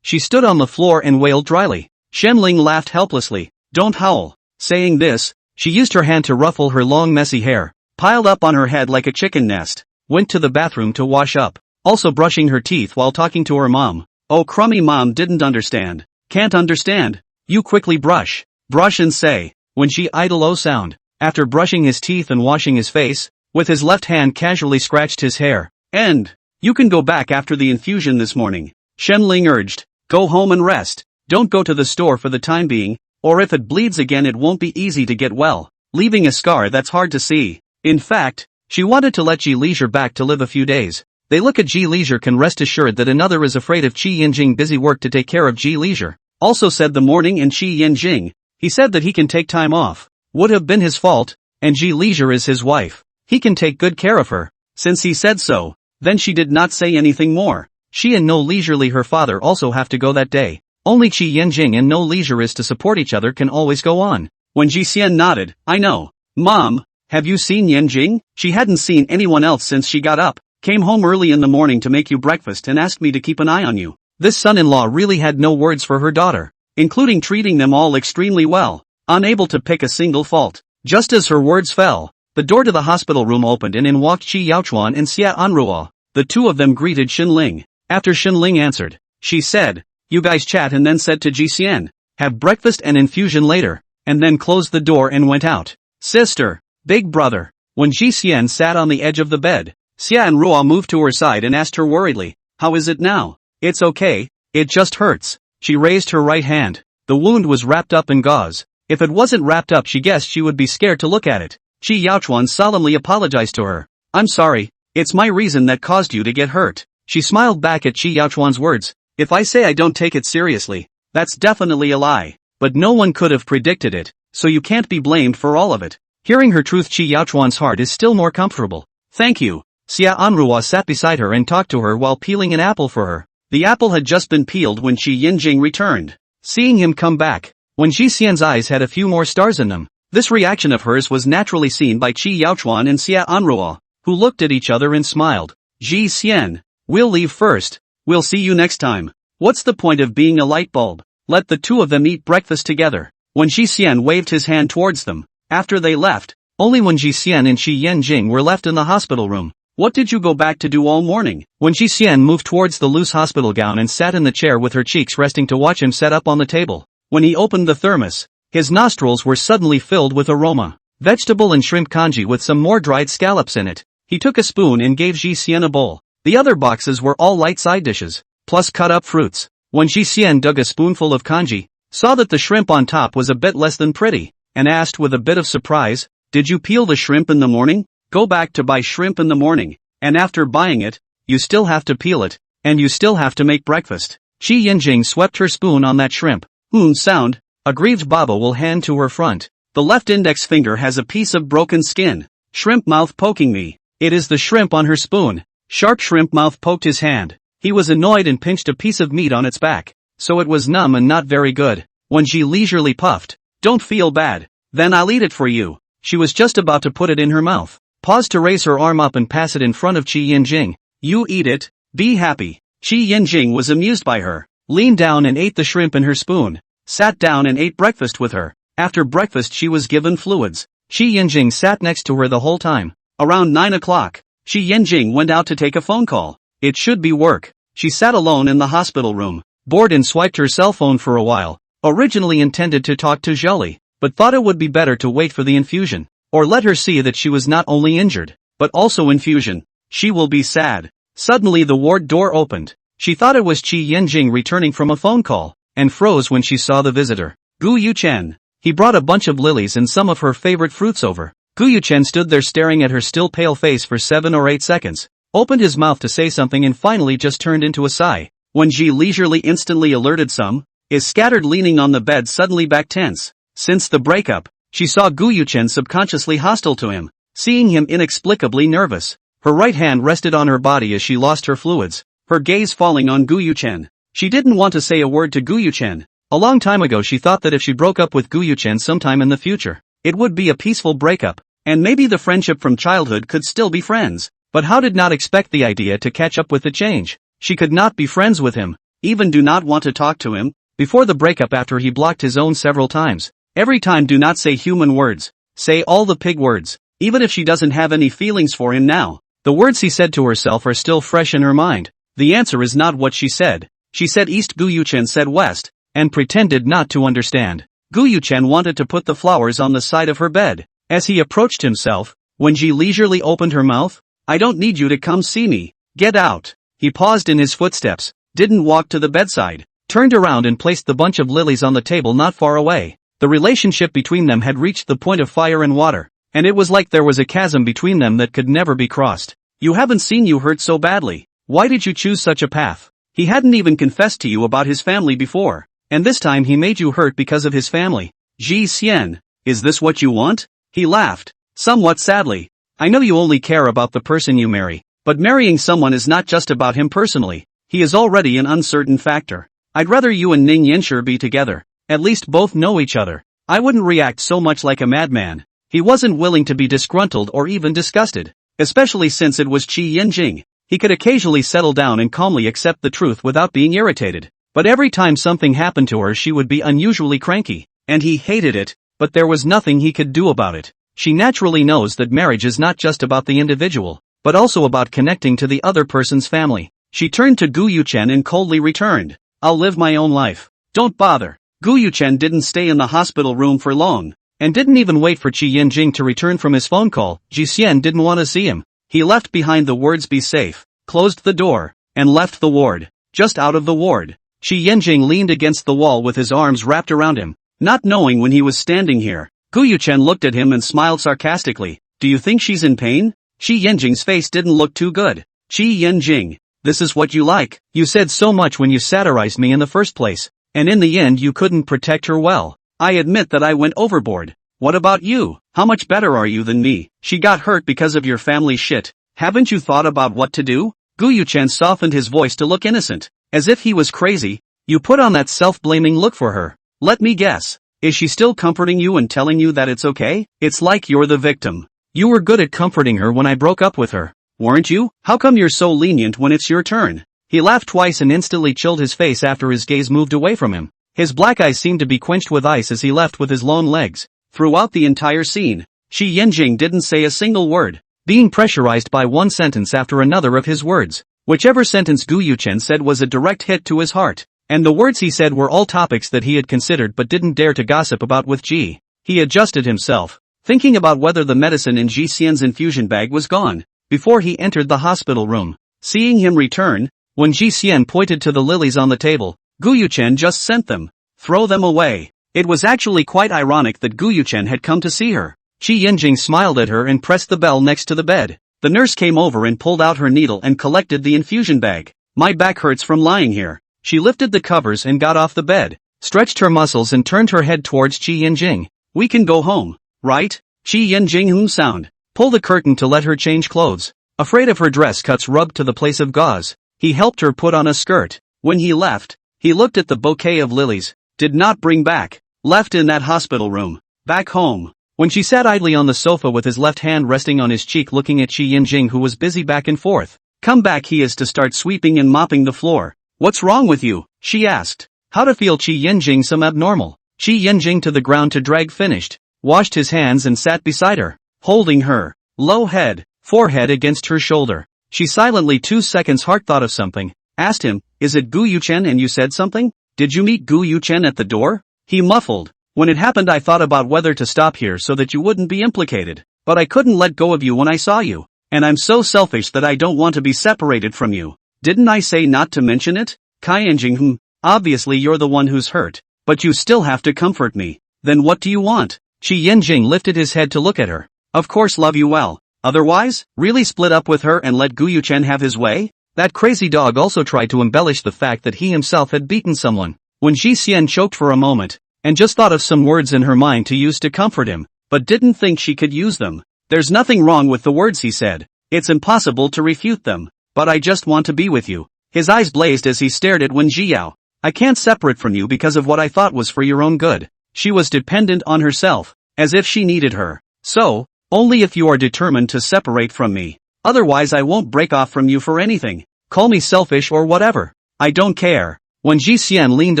She stood on the floor and wailed dryly. Xinling laughed helplessly. Don't howl. Saying this, she used her hand to ruffle her long messy hair, piled up on her head like a chicken nest, went to the bathroom to wash up, also brushing her teeth while talking to her mom. Oh crummy mom didn't understand. Can't understand. You quickly brush. Brush and say. When she idle oh sound. After brushing his teeth and washing his face, with his left hand casually scratched his hair. And, you can go back after the infusion this morning. Xinling urged. Go home and rest. Don't go to the store for the time being, or if it bleeds again it won't be easy to get well, leaving a scar that's hard to see. In fact, she wanted to let Ji Leisure back to live a few days. They look at Ji Leisure can rest assured that another is afraid of Shi Yinjing busy work to take care of Ji Leisure. Also said the morning and Shi Yinjing. He said that he can take time off. Would have been his fault, and Ji Leisure is his wife. He can take good care of her. Since he said so, then she did not say anything more. She and No Leisurely her father also have to go that day. Only Shi Yinjing and No Leisure is to support each other can always go on. When Ji Xian nodded, I know. Mom, have you seen Yinjing? She hadn't seen anyone else since she got up. Came home early in the morning to make you breakfast and asked me to keep an eye on you. This son-in-law really had no words for her daughter, including treating them all extremely well, unable to pick a single fault. Just as her words fell, the door to the hospital room opened and in walked Qi Yaochuan and Xia Anruo. The two of them greeted Xinling. After Xinling answered, she said, you guys chat and then said to Ji Xian, have breakfast and infusion later, and then closed the door and went out. Sister, big brother. When Ji Xian sat on the edge of the bed, Xia Anruo moved to her side and asked her worriedly, how is it now? It's okay, it just hurts. She raised her right hand. The wound was wrapped up in gauze. If it wasn't wrapped up she guessed she would be scared to look at it. Qi Yaochuan solemnly apologized to her. I'm sorry, it's my reason that caused you to get hurt. She smiled back at Qi Yaochuan's words. If I say I don't take it seriously, that's definitely a lie. But no one could have predicted it, so you can't be blamed for all of it. Hearing her truth Qi Yaochuan's heart is still more comfortable. Thank you. Xia Anruo sat beside her and talked to her while peeling an apple for her. The apple had just been peeled when Shi Yinjing returned. Seeing him come back, when Ji Xian's eyes had a few more stars in them, this reaction of hers was naturally seen by Qi Yaochuan and Xia Anruo, who looked at each other and smiled. Ji Xian, we'll leave first. We'll see you next time. What's the point of being a light bulb? Let the two of them eat breakfast together. When Ji Xian waved his hand towards them, after they left, only when Ji Xian and Shi Yinjing were left in the hospital room. What did you go back to do all morning? When Ji Xian moved towards the loose hospital gown and sat in the chair with her cheeks resting to watch him set up on the table. When he opened the thermos, his nostrils were suddenly filled with aroma. Vegetable and shrimp congee with some more dried scallops in it. He took a spoon and gave Ji Xian a bowl. The other boxes were all light side dishes, plus cut up fruits. When Ji Xian dug a spoonful of congee, saw that the shrimp on top was a bit less than pretty, and asked with a bit of surprise, did you peel the shrimp in the morning? Go back to buy shrimp in the morning, and after buying it, you still have to peel it, and you still have to make breakfast. Shi Yinjing swept her spoon on that shrimp. Sound, Aggrieved Baba will hand to her front. The left index finger has a piece of broken skin. Shrimp mouth poking me. It is the shrimp on her spoon. Sharp shrimp mouth poked his hand. He was annoyed and pinched a piece of meat on its back. So it was numb and not very good. When she leisurely puffed, "Don't feel bad. Then I'll eat it for you." She was just about to put it in her mouth. Paused to raise her arm up and pass it in front of Qi Yinjing. "You eat it. Be happy." Qi Yinjing was amused by her. Leaned down and ate the shrimp in her spoon. Sat down and ate breakfast with her. After breakfast she was given fluids. Qi Yinjing sat next to her the whole time. Around 9 o'clock, Qi Yinjing went out to take a phone call. It should be work. She sat alone in the hospital room, bored and swiped her cell phone for a while. Originally intended to talk to Zheli, but thought it would be better to wait for the infusion, or let her see that she was not only injured, but also infusion. She will be sad. Suddenly the ward door opened. She thought it was Qi Yinjing returning from a phone call, and froze when she saw the visitor. Gu Yuchen. He brought a bunch of lilies and some of her favorite fruits over. Gu Yuchen stood there staring at her still pale face for 7 or 8 seconds, opened his mouth to say something and finally just turned into a sigh. When Ji leisurely instantly alerted some, is scattered leaning on the bed suddenly back tense. Since the breakup, she saw Gu Yuchen subconsciously hostile to him, seeing him inexplicably nervous. Her right hand rested on her body as she lost her fluids, her gaze falling on Gu Yuchen. She didn't want to say a word to Gu Yuchen. A long time ago she thought that if she broke up with Gu Yuchen sometime in the future, it would be a peaceful breakup, and maybe the friendship from childhood could still be friends. But how did not expect the idea to catch up with the change? She could not be friends with him, even do not want to talk to him. Before the breakup, after he blocked his own several times. Every time, do not say human words. Say all the pig words. Even if she doesn't have any feelings for him now, the words he said to herself are still fresh in her mind. The answer is not what she said. She said east, Gu Yuchen said west, and pretended not to understand. Gu Yuchen wanted to put the flowers on the side of her bed. As he approached himself, when Ji leisurely opened her mouth, "I don't need you to come see me. Get out." He paused in his footsteps, didn't walk to the bedside, turned around and placed the bunch of lilies on the table not far away. The relationship between them had reached the point of fire and water, and it was like there was a chasm between them that could never be crossed. "You haven't seen you hurt so badly. Why did you choose such a path?" He hadn't even confessed to you about his family before, and this time he made you hurt because of his family. Ji Xian, is this what you want? He laughed, somewhat sadly. "I know you only care about the person you marry, but marrying someone is not just about him personally. He is already an uncertain factor. I'd rather you and Ning Yanshi be together. At least both know each other. I wouldn't react so much like a madman." He wasn't willing to be disgruntled or even disgusted, especially since it was Qi Yinjing. He could occasionally settle down and calmly accept the truth without being irritated. But every time something happened to her she would be unusually cranky, and he hated it, but there was nothing he could do about it. She naturally knows that marriage is not just about the individual, but also about connecting to the other person's family. She turned to Gu Yuchen and coldly returned, "I'll live my own life. Don't bother." Gu Yuchen didn't stay in the hospital room for long, and didn't even wait for Qi Yinjing to return from his phone call. Ji Xian didn't want to see him. He left behind the words "be safe," closed the door, and left the ward. Just out of the ward, Qi Yinjing leaned against the wall with his arms wrapped around him, not knowing when he was standing here. Gu Yuchen looked at him and smiled sarcastically. "Do you think she's in pain?" Qi Yinjing's face didn't look too good. "Qi Yinjing, this is what you like. You said so much when you satirized me in the first place, and in the end you couldn't protect her well. I admit that I went overboard. What about you? How much better are you than me? She got hurt because of your family shit. Haven't you thought about what to do?" Gu Yuchen softened his voice to look innocent, as if he was crazy. "You put on that self-blaming look for her. Let me guess. Is she still comforting you and telling you that it's okay? It's like you're the victim. You were good at comforting her when I broke up with her, weren't you? How come you're so lenient when it's your turn?" He laughed twice and instantly chilled his face after his gaze moved away from him. His black eyes seemed to be quenched with ice as he left with his long legs. Throughout the entire scene, Qi Yinjing didn't say a single word, being pressurized by one sentence after another of his words. Whichever sentence Gu Yuchen said was a direct hit to his heart, and the words he said were all topics that he had considered but didn't dare to gossip about with Ji. He adjusted himself, thinking about whether the medicine in Ji Xian's infusion bag was gone, before he entered the hospital room. Seeing him return, when Ji Xian pointed to the lilies on the table, Gu Yuchen just sent them. Throw them away. It was actually quite ironic that Gu Yuchen had come to see her. Qi Yinjing smiled at her and pressed the bell next to the bed. The nurse came over and pulled out her needle and collected the infusion bag. "My back hurts from lying here." She lifted the covers and got off the bed. stretched her muscles and turned her head towards Qi Yinjing. We can go home, right? Qi Yinjing sound. Pull the curtain to let her change clothes. Afraid of her dress cuts rubbed to the place of gauze, he helped her put on a skirt. When he left, he looked at the bouquet of lilies. Did not bring back. Left in that hospital room. Back home. When she sat idly on the sofa with his left hand resting on his cheek looking at Qi Yinjing who was busy back and forth. Come back he is to start sweeping and mopping the floor. What's wrong with you? She asked. How to feel Qi Yinjing some abnormal. Qi Yinjing to the ground to drag finished. Washed his hands and sat beside her. Holding her. Low head. Forehead against her shoulder. She silently 2 seconds heart thought of something. Asked him, is it Gu Yuchen and you said something? Did you meet Gu Yuchen at the door? He muffled. When it happened I thought about whether to stop here so that you wouldn't be implicated. But I couldn't let go of you when I saw you. And I'm so selfish that I don't want to be separated from you. Didn't I say not to mention it? Kai Enjing obviously you're the one who's hurt. But you still have to comfort me. Then what do you want? Qi Yinjing lifted his head to look at her. Of course love you well. Otherwise, really split up with her and let Gu Yuchen have his way? That crazy dog also tried to embellish the fact that he himself had beaten someone. When Ji Xian choked for a moment, and just thought of some words in her mind to use to comfort him, but didn't think she could use them. There's nothing wrong with the words he said. It's impossible to refute them. But I just want to be with you. His eyes blazed as he stared at Wen Jiao. I can't separate from you because of what I thought was for your own good. She was dependent on herself, as if she needed her. So, only if you are determined to separate from me. Otherwise I won't break off from you for anything. Call me selfish or whatever. I don't care. When Ji Xian leaned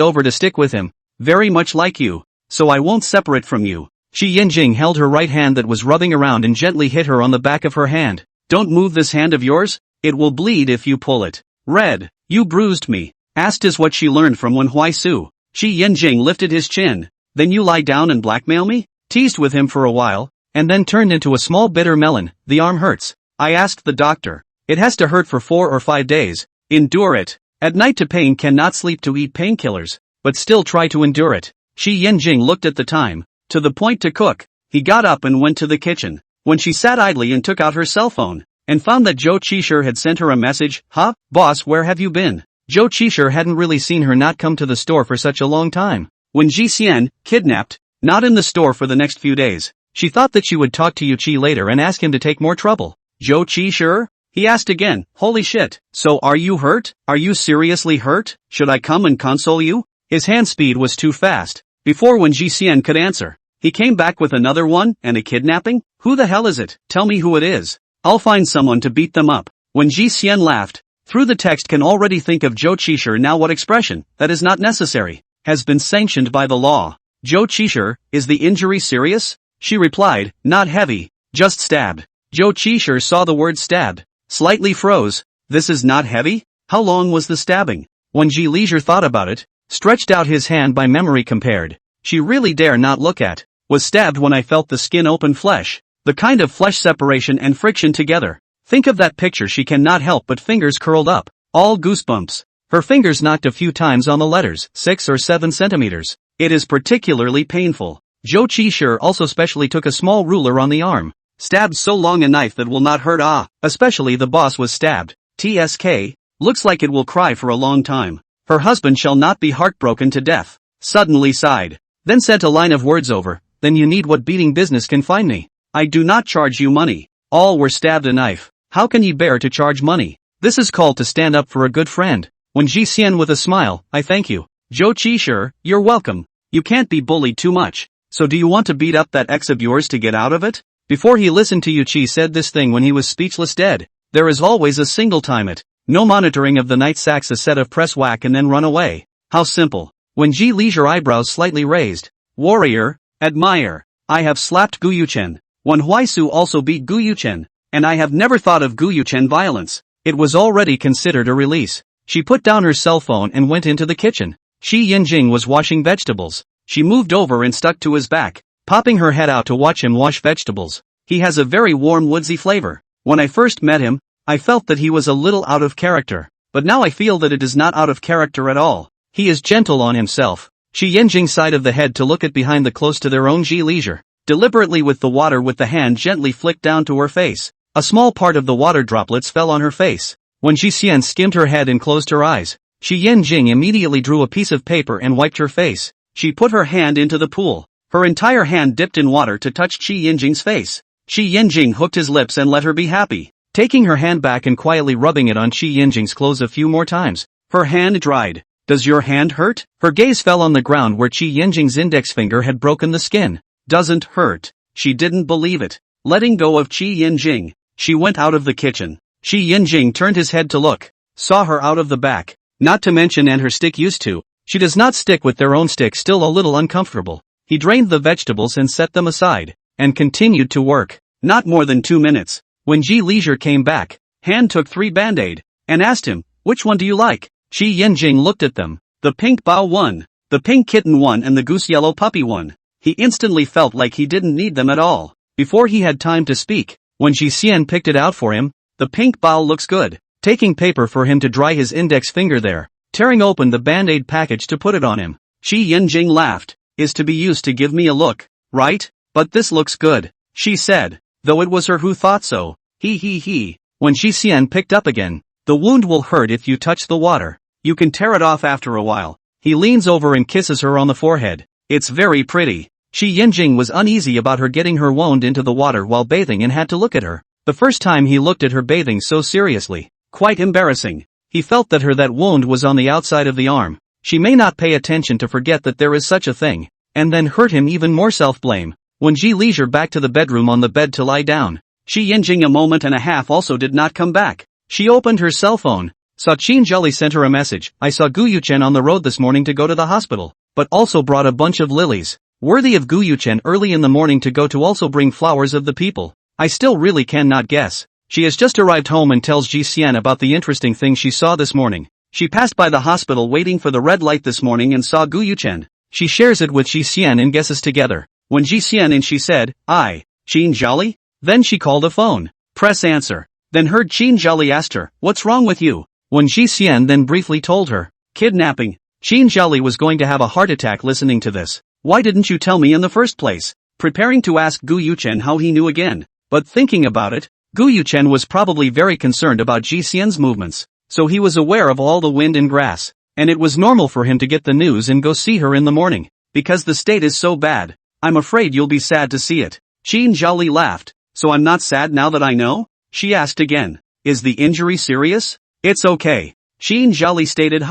over to stick with him, very much like you. So I won't separate from you. Qi Yinjing held her right hand that was rubbing around and gently hit her on the back of her hand. Don't move this hand of yours, it will bleed if you pull it. Red, you bruised me. Asked is what she learned from Manhwa Su. Qi Yinjing lifted his chin. Then you lie down and blackmail me? Teased with him for a while, and then turned into a small bitter melon. The arm hurts. I asked the doctor. It has to hurt for 4 or 5 days. Endure it. At night to pain cannot sleep to eat painkillers, but still try to endure it. Qi Yinjing looked at the time. To the point to cook. He got up and went to the kitchen. When she sat idly and took out her cell phone, and found that Zhou Qishir had sent her a message. Huh, boss, where have you been? Zhou Qishir hadn't really seen her not come to the store for such a long time. When Ji Xian, kidnapped, not in the store for the next few days, she thought that she would talk to Yu Qi later and ask him to take more trouble. Zhou Qishir? He asked again. Holy shit. So are you hurt? Are you seriously hurt? Should I come and console you? His hand speed was too fast. Before when Ji Xian could answer, he came back with another one, and a kidnapping? Who the hell is it? Tell me who it is. I'll find someone to beat them up. When Ji Xian laughed, through the text can already think of Zhou Qishir now what expression, that is not necessary, has been sanctioned by the law. Zhou Qishir, is the injury serious? She replied, not heavy, just stabbed. Zhou Qishir saw the word stabbed, slightly froze. This is not heavy? How long was the stabbing? When Ji Leisure thought about it, stretched out his hand by memory compared. She really dare not look at. Was stabbed when I felt the skin open flesh. The kind of flesh separation and friction together. Think of that picture she cannot help but fingers curled up. All goosebumps. Her fingers knocked a few times on the letters, 6 or 7 centimeters. It is particularly painful. Zhou Qishir also specially took a small ruler on the arm. Stabbed so long a knife that will not hurt especially the boss was stabbed. TSK, looks like it will cry for a long time. Her husband shall not be heartbroken to death. Suddenly sighed. Then sent a line of words over, then you need what beating business can find me. I do not charge you money. All were stabbed a knife. How can ye bear to charge money? This is called to stand up for a good friend. When Ji Xian with a smile, I thank you. Zhou Qishir, you're welcome. You can't be bullied too much. So do you want to beat up that ex of yours to get out of it? Before he listened to Yu Qi said this thing when he was speechless dead. There is always a single time it. No monitoring of the night sacks a set of press whack and then run away. How simple. When Ji Leisure eyebrows slightly raised. Warrior, admire. I have slapped Gu Yuchen. When Huaisu also beat Gu Yuchen. And I have never thought of Gu Yuchen violence. It was already considered a release. She put down her cell phone and went into the kitchen. Qi Yinjing was washing vegetables. She moved over and stuck to his back, popping her head out to watch him wash vegetables. He has a very warm woodsy flavor. When I first met him, I felt that he was a little out of character. But now I feel that it is not out of character at all. He is gentle on himself. Qi Yinjing side of the head to look at behind the close to their own Ji Leisure. Deliberately with the water with the hand gently flicked down to her face. A small part of the water droplets fell on her face. When Ji Xian skimmed her head and closed her eyes, Shi Yanjing immediately drew a piece of paper and wiped her face. She put her hand into the pool. Her entire hand dipped in water to touch Shi Yanjing's face. Shi Yanjing hooked his lips and let her be happy, taking her hand back and quietly rubbing it on Shi Yanjing's clothes a few more times. Her hand dried. Does your hand hurt? Her gaze fell on the ground where Shi Yanjing's index finger had broken the skin. Doesn't hurt. She didn't believe it. Letting go of Shi Yanjing, she went out of the kitchen. Shi Yanjing turned his head to look, saw her out of the back. Not to mention and her stick used to. She does not stick with their own stick, still a little uncomfortable. He drained the vegetables and set them aside, and continued to work. Not more than 2 minutes. When Ji Leisure came back, Han took 3 Band-Aid, and asked him, which one do you like? Shi Yanjing looked at them. The pink bao one, the pink kitten one and the goose yellow puppy one. He instantly felt like he didn't need them at all. Before he had time to speak, when Ji Xian picked it out for him, the pink bao looks good. Taking paper for him to dry his index finger there, tearing open the Band-Aid package to put it on him. Shi Yanjing laughed. Is to be used to give me a look, right? But this looks good, she said, though it was her who thought so. He. When Shi Xian picked up again, the wound will hurt if you touch the water. You can tear it off after a while. He leans over and kisses her on the forehead. It's very pretty. Shi Yanjing was uneasy about her getting her wound into the water while bathing and had to look at her. The first time he looked at her bathing so seriously. Quite embarrassing. He felt that wound was on the outside of the arm. She may not pay attention to forget that there is such a thing, and then hurt him even more self-blame. When Ji Leisure back to the bedroom on the bed to lie down, Shi Yanjing a moment and a half also did not come back. She opened her cell phone, saw Qin Zhali sent her a message. I saw Gu Yuchen on the road this morning to go to the hospital, but also brought a bunch of lilies, worthy of Gu Yuchen early in the morning to go to also bring flowers of the people. I still really cannot guess. She has just arrived home and tells Ji Xian about the interesting thing she saw this morning. She passed by the hospital waiting for the red light this morning and saw Gu Yuchen. She shares it with Ji Xian and guesses together. When Ji Xian and she said, I, Qin Zhali? Then she called a phone. Press answer. Then heard Qin Zhali asked her, what's wrong with you? When Ji Xian then briefly told her, kidnapping. Qin Zhali was going to have a heart attack listening to this. Why didn't you tell me in the first place? Preparing to ask Gu Yuchen how he knew again. But thinking about it, Gu Yuchen was probably very concerned about Ji Xian's movements. So he was aware of all the wind and grass, and it was normal for him to get the news and go see her in the morning, because the state is so bad. I'm afraid you'll be sad to see it. Qin Zhali laughed. So I'm not sad now that I know? She asked again. Is the injury serious? It's okay. Qin Zhali stated.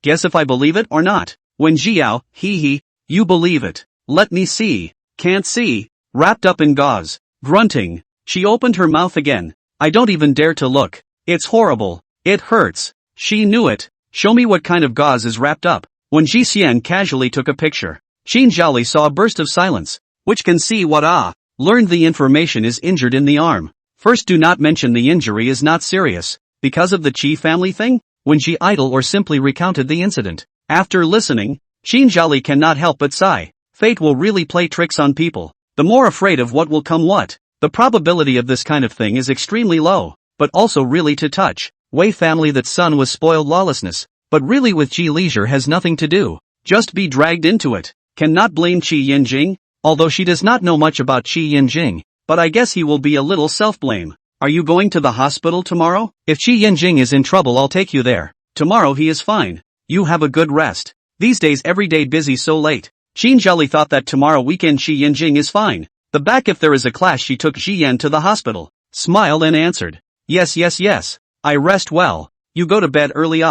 Guess if I believe it or not. When Jiao, you believe it. Let me see. Can't see. Wrapped up in gauze. Grunting. She opened her mouth again. I don't even dare to look. It's horrible. It hurts. She knew it. Show me what kind of gauze is wrapped up. When Ji Xian casually took a picture, Qin Zhali saw a burst of silence. Which can see what learned the information is injured in the arm. First, do not mention the injury is not serious. Because of the Qi family thing? When Ji idle or simply recounted the incident. After listening, Qin Zhali cannot help but sigh. Fate will really play tricks on people. The more afraid of what will come what. The probability of this kind of thing is extremely low, but also really to touch. Wei family that son was spoiled lawlessness, but really with Ji Leisure has nothing to do. Just be dragged into it. Cannot blame Qi Yanjing, although she does not know much about Qi Yanjing, but I guess he will be a little self-blame. Are you going to the hospital tomorrow? If Qi Yanjing is in trouble I'll take you there. Tomorrow he is fine. You have a good rest. These days every day busy so late. Qin Zhali thought that tomorrow weekend Qi Yanjing is fine. The back if there is a clash she took Jian to the hospital. Smiled and answered. Yes. I rest well. You go to bed early.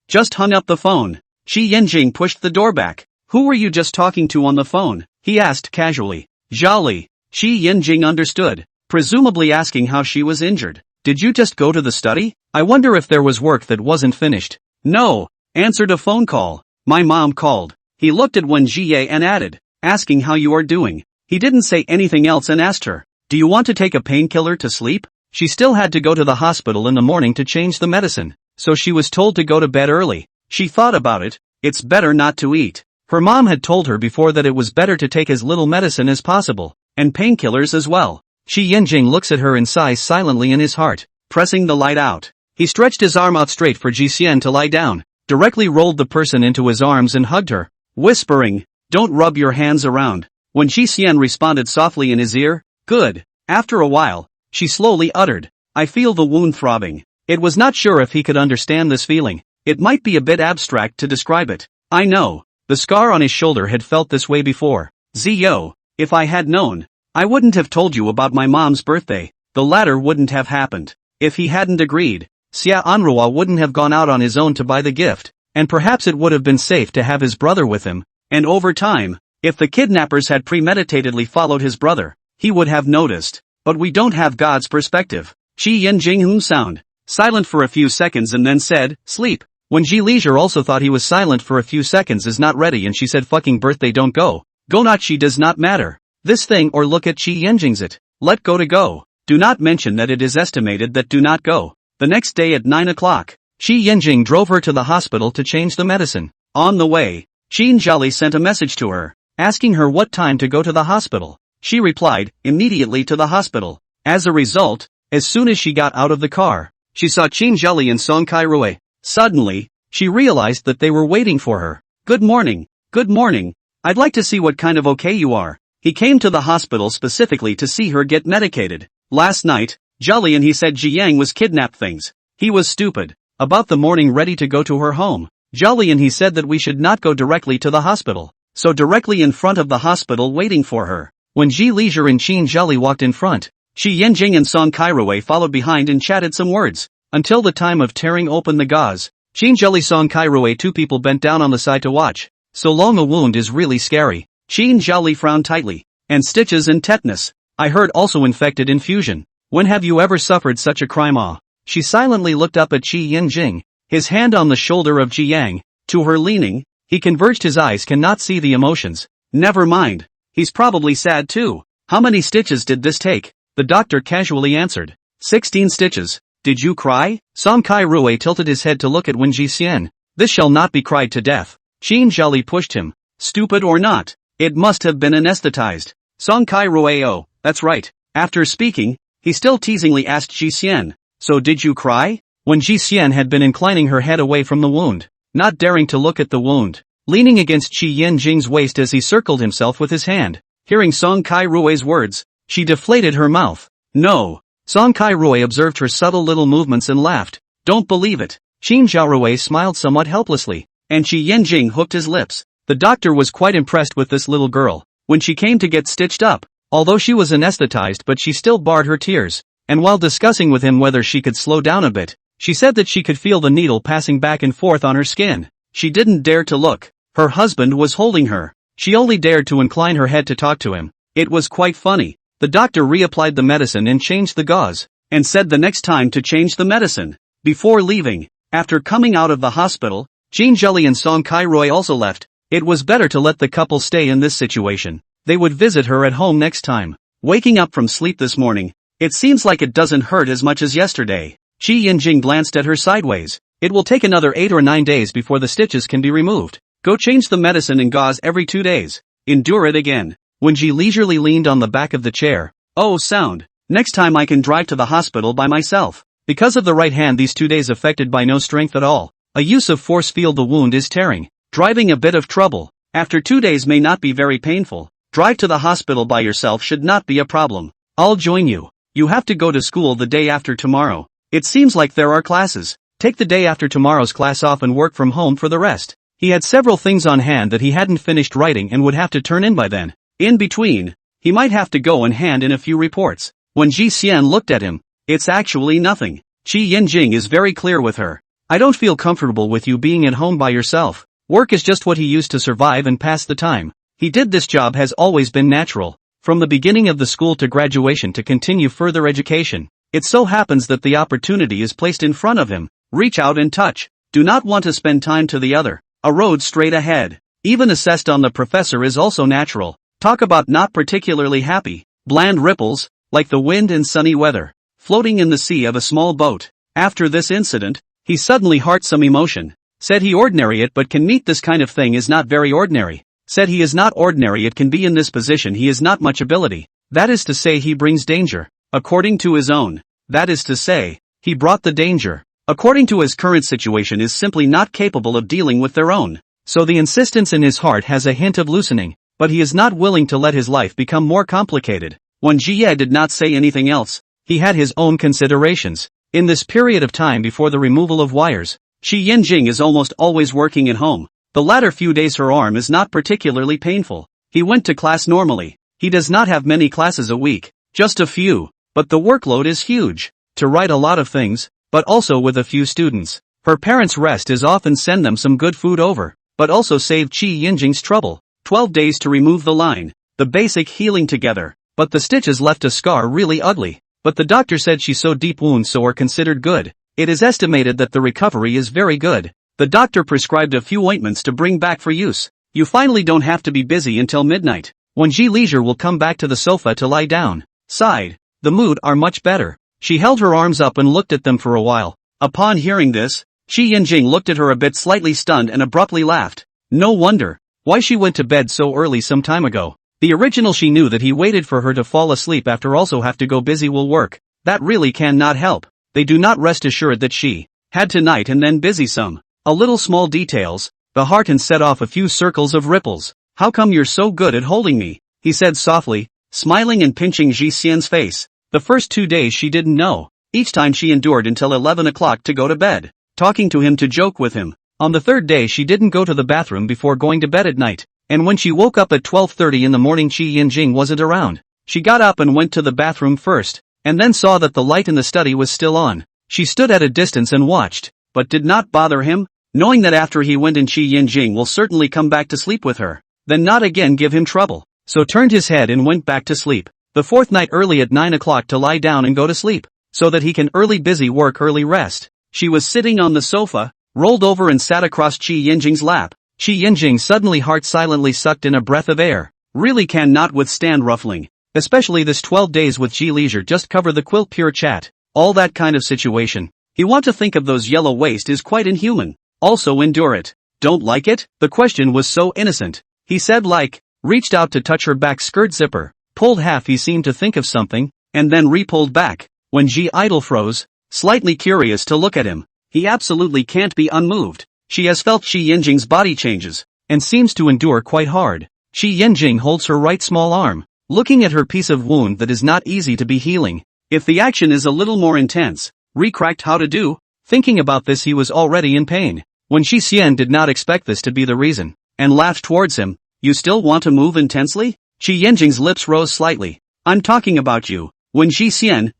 Just hung up the phone. Qi Yanjing pushed the door back. Who were you just talking to on the phone? He asked casually. Zhali. Qi Yanjing understood, presumably asking how she was injured. Did you just go to the study? I wonder if there was work that wasn't finished. No. Answered a phone call. My mom called. He looked at Wen Jie and added, asking how you are doing. He didn't say anything else and asked her, do you want to take a painkiller to sleep? She still had to go to the hospital in the morning to change the medicine, so she was told to go to bed early. She thought about it. It's better not to eat. Her mom had told her before that it was better to take as little medicine as possible, and painkillers as well. Qi Yanjing looks at her and sighs silently in his heart, pressing the light out. He stretched his arm out straight for Ji Xian to lie down, directly rolled the person into his arms and hugged her, whispering, don't rub your hands around. When Ji Xian responded softly in his ear, good. After a while, she slowly uttered, I feel the wound throbbing. It was not sure if he could understand this feeling. It might be a bit abstract to describe it. I know. The scar on his shoulder had felt this way before. Zio, if I had known, I wouldn't have told you about my mom's birthday. The latter wouldn't have happened. If he hadn't agreed, Xia Anrua wouldn't have gone out on his own to buy the gift, and perhaps it would have been safe to have his brother with him. And over time, if the kidnappers had premeditatedly followed his brother, he would have noticed. But we don't have God's perspective. Shi Yanjing sound silent for a few seconds and then said, sleep. When Ji Leisure also thought he was silent for a few seconds is not ready and she said fucking birthday don't go. Go not she does not matter. This thing or look at Shi Yanjing's it. Let go to go. Do not mention that it is estimated that do not go. The next day at 9 o'clock, Shi Yanjing drove her to the hospital to change the medicine. On the way, Xin Zhali sent a message to her, asking her what time to go to the hospital. She replied, immediately to the hospital. As a result, as soon as she got out of the car, she saw Qin Zhali and Song Kai-rui. Suddenly, she realized that they were waiting for her. Good morning. Good morning. I'd like to see what kind of okay you are. He came to the hospital specifically to see her get medicated. Last night, Zhali and he said Jiang was kidnapped things. He was stupid. About the morning ready to go to her home. Zhali and he said that we should not go directly to the hospital. So directly in front of the hospital waiting for her. When Ji Leisure and Qin Zhali walked in front, Shi Yanjing and Song Kai-rui followed behind and chatted some words. Until the time of tearing open the gauze, Qin Zhali Song Kai-rui two people bent down on the side to watch. So long a wound is really scary. Qin Zhali frowned tightly. And stitches and tetanus. I heard also infected infusion. When have you ever suffered such a crime? She silently looked up at Shi Yanjing, his hand on the shoulder of Ji Yang. To her leaning, he converged his eyes cannot see the emotions. Never mind. He's probably sad too. How many stitches did this take? The doctor casually answered. 16 stitches. Did you cry? Song Kai-rui tilted his head to look at Wen Jixian. This shall not be cried to death. Qin Zhali pushed him. Stupid or not, it must have been anesthetized. Song Kai-rui, oh, that's right. After speaking, he still teasingly asked Jixian. So did you cry? When Jixian had been inclining her head away from the wound, not daring to look at the wound, leaning against Shi Yanjing's waist as he circled himself with his hand. Hearing Song Kai-rui's words, she deflated her mouth. No. Song Kai-rui observed her subtle little movements and laughed. Don't believe it. Qin Zhaorui smiled somewhat helplessly, and Shi Yanjing hooked his lips. The doctor was quite impressed with this little girl. When she came to get stitched up, although she was anesthetized but she still barred her tears, and while discussing with him whether she could slow down a bit, she said that she could feel the needle passing back and forth on her skin. She didn't dare to look. Her husband was holding her. She only dared to incline her head to talk to him. It was quite funny. The doctor reapplied the medicine and changed the gauze, and said the next time to change the medicine. Before leaving, after coming out of the hospital, Qin Zhali and Song Kai-rui also left. It was better to let the couple stay in this situation. They would visit her at home next time. Waking up from sleep this morning, it seems like it doesn't hurt as much as yesterday. Shi Yanjing glanced at her sideways. It will take another 8 or 9 days before the stitches can be removed. Go change the medicine and gauze every 2 days. Endure it again. When Ji leisurely leaned on the back of the chair. Oh sound. Next time I can drive to the hospital by myself. Because of the right hand these 2 days affected by no strength at all. A use of force field the wound is tearing. Driving a bit of trouble. After 2 days may not be very painful. Drive to the hospital by yourself should not be a problem. I'll join you. You have to go to school the day after tomorrow. It seems like there are classes. Take the day after tomorrow's class off and work from home for the rest. He had several things on hand that he hadn't finished writing and would have to turn in by then. In between, he might have to go and hand in a few reports. When Ji Xian looked at him, it's actually nothing. Qi Yanjing is very clear with her. I don't feel comfortable with you being at home by yourself. Work is just what he used to survive and pass the time. He did this job has always been natural. From the beginning of the school to graduation to continue further education. It so happens that the opportunity is placed in front of him. Reach out and touch. Do not want to spend time to the other. A road straight ahead. Even assessed on the professor is also natural. Talk about not particularly happy. Bland ripples, like the wind and sunny weather, floating in the sea of a small boat. After this incident, he suddenly heart some emotion. Said he ordinary it but can meet this kind of thing is not very ordinary. Said he is not ordinary it can be in this position he is not much ability. That is to say he brings danger. According to his own. That is to say, he brought the danger. According to his current situation is simply not capable of dealing with their own. So the insistence in his heart has a hint of loosening. But he is not willing to let his life become more complicated. When Jie did not say anything else, he had his own considerations. In this period of time before the removal of wires, Shi Yinjing is almost always working at home. The latter few days her arm is not particularly painful. He went to class normally. He does not have many classes a week, just a few, but the workload is huge. To write a lot of things, but also with a few students. Her parents' rest is often send them some good food over, but also save Shi Yinjing's trouble. 12 days to remove the line. The basic healing together, but the stitches left a scar really ugly. But the doctor said she sewed deep wounds so are considered good. It is estimated that the recovery is very good. The doctor prescribed a few ointments to bring back for use. You finally don't have to be busy until midnight, when Ji Leisure will come back to the sofa to lie down. Sighed. The mood are much better. She held her arms up and looked at them for a while. Upon hearing this, Shi Yinjing looked at her a bit slightly stunned and abruptly laughed. No wonder. Why she went to bed so early some time ago. The original she knew that he waited for her to fall asleep after also have to go busy will work. That really cannot help. They do not rest assured that she had tonight and then busy some. A little small details. The heart and set off a few circles of ripples. How come you're so good at holding me? He said softly, smiling and pinching Ji Xian's face. The first 2 days she didn't know. Each time she endured until 11 o'clock to go to bed, talking to him to joke with him. On the third day she didn't go to the bathroom before going to bed at night. And when she woke up at 12:30 in the morning Shi Yinjing wasn't around. She got up and went to the bathroom first, and then saw that the light in the study was still on. She stood at a distance and watched, but did not bother him, knowing that after he went in Shi Yinjing will certainly come back to sleep with her, then not again give him trouble. So turned his head and went back to sleep. The fourth night early at 9 o'clock to lie down and go to sleep, so that he can early busy work early rest. She was sitting on the sofa, rolled over and sat across Shi Yinjing's lap. Shi Yinjing suddenly heart silently sucked in a breath of air. Really cannot withstand ruffling. Especially this 12 days with Ji Leisure just cover the quilt pure chat. All that kind of situation. He want to think of those yellow waist is quite inhuman. Also endure it. Don't like it? The question was so innocent. He said like, reached out to touch her back skirt zipper, pulled half he seemed to think of something, and then re-pulled back. When Ji idle froze, slightly curious to look at him. He absolutely can't be unmoved. She has felt Shi Yinjing's body changes, and seems to endure quite hard. Shi Yinjing holds her right small arm, looking at her piece of wound that is not easy to be healing. If the action is a little more intense, recracked how to do, thinking about this he was already in pain. When Shi Xian did not expect this to be the reason, and laughed towards him, you still want to move intensely? Shi Yinjing's lips rose slightly. I'm talking about you. When Shi Xian, ?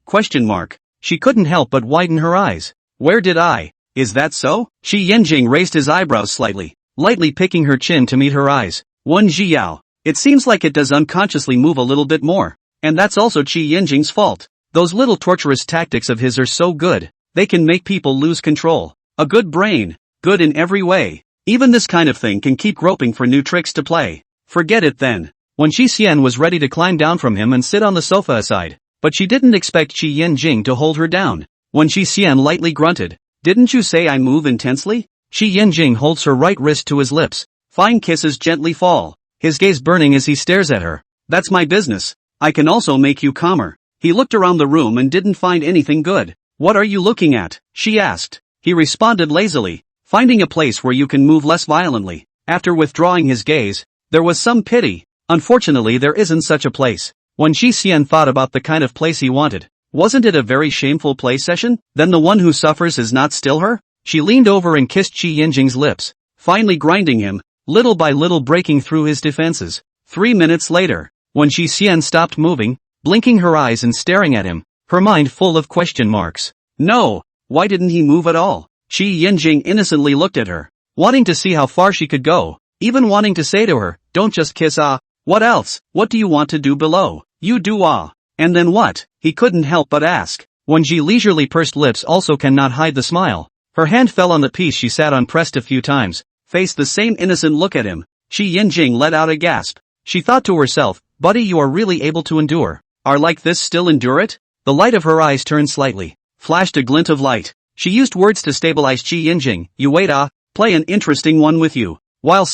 She couldn't help but widen her eyes. Where did I? Is that so? Shi Yinjing raised his eyebrows slightly, lightly picking her chin to meet her eyes. One Ji Yao. It seems like it does unconsciously move a little bit more. And that's also Shi Yinjing's fault. Those little torturous tactics of his are so good, they can make people lose control. A good brain, good in every way. Even this kind of thing can keep groping for new tricks to play. Forget it then. When Shi Xian was ready to climb down from him and sit on the sofa aside, but she didn't expect Shi Yinjing to hold her down. When Shi Xian lightly grunted, didn't you say I move intensely? Shi Yinjing holds her right wrist to his lips. Fine kisses gently fall, his gaze burning as he stares at her. That's my business. I can also make you calmer. He looked around the room and didn't find anything good. What are you looking at? She asked. He responded lazily, finding a place where you can move less violently. After withdrawing his gaze, there was some pity. Unfortunately there isn't such a place. When Shi Xian thought about the kind of place he wanted, wasn't it a very shameful play session? Then the one who suffers is not still her? She leaned over and kissed Shi Yinjing's lips, finally grinding him, little by little breaking through his defenses. 3 minutes later, when Shi Xian stopped moving, blinking her eyes and staring at him, her mind full of question marks. No, why didn't he move at all? Shi Yinjing innocently looked at her, wanting to see how far she could go, even wanting to say to her, don't just kiss ah. What else? What do you want to do below? You do ah. And then what? He couldn't help but ask. When Ji leisurely pursed lips also cannot hide the smile. Her hand fell on the piece she sat on pressed a few times, faced the same innocent look at him. Shi Yinjing let out a gasp. She thought to herself, buddy, you are really able to endure. Are like this still endure it? The light of her eyes turned slightly, flashed a glint of light. She used words to stabilize Shi Yinjing. You wait ah, play an interesting one with you. While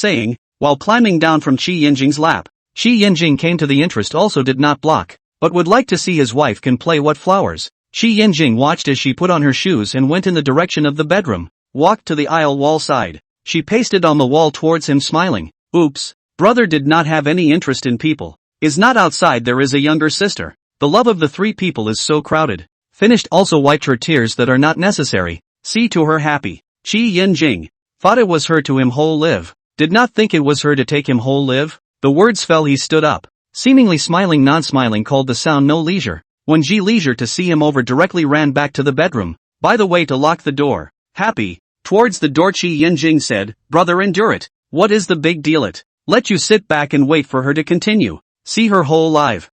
climbing down from Shi Yinjing's lap. Shi Yinjing came to the interest also did not block, but would like to see his wife can play what flowers. Shi Yinjing watched as she put on her shoes and went in the direction of the bedroom, walked to the aisle wall side. She pasted on the wall towards him smiling. Oops, brother did not have any interest in people. Is not outside there is a younger sister. The love of the three people is so crowded. Finished also wiped her tears that are not necessary. See to her happy. Qi Yin-jing. Thought it was her to him whole live. Did not think it was her to take him whole live. The words fell, he stood up. Seemingly smiling, non-smiling, called the sound no leisure. When Ji leisure to see him over directly ran back to the bedroom. By the way, to lock the door. Happy. Towards the door, Qi Yin-jing said, brother, endure it. What is the big deal? It. Let you sit back and wait for her to continue. See her whole live.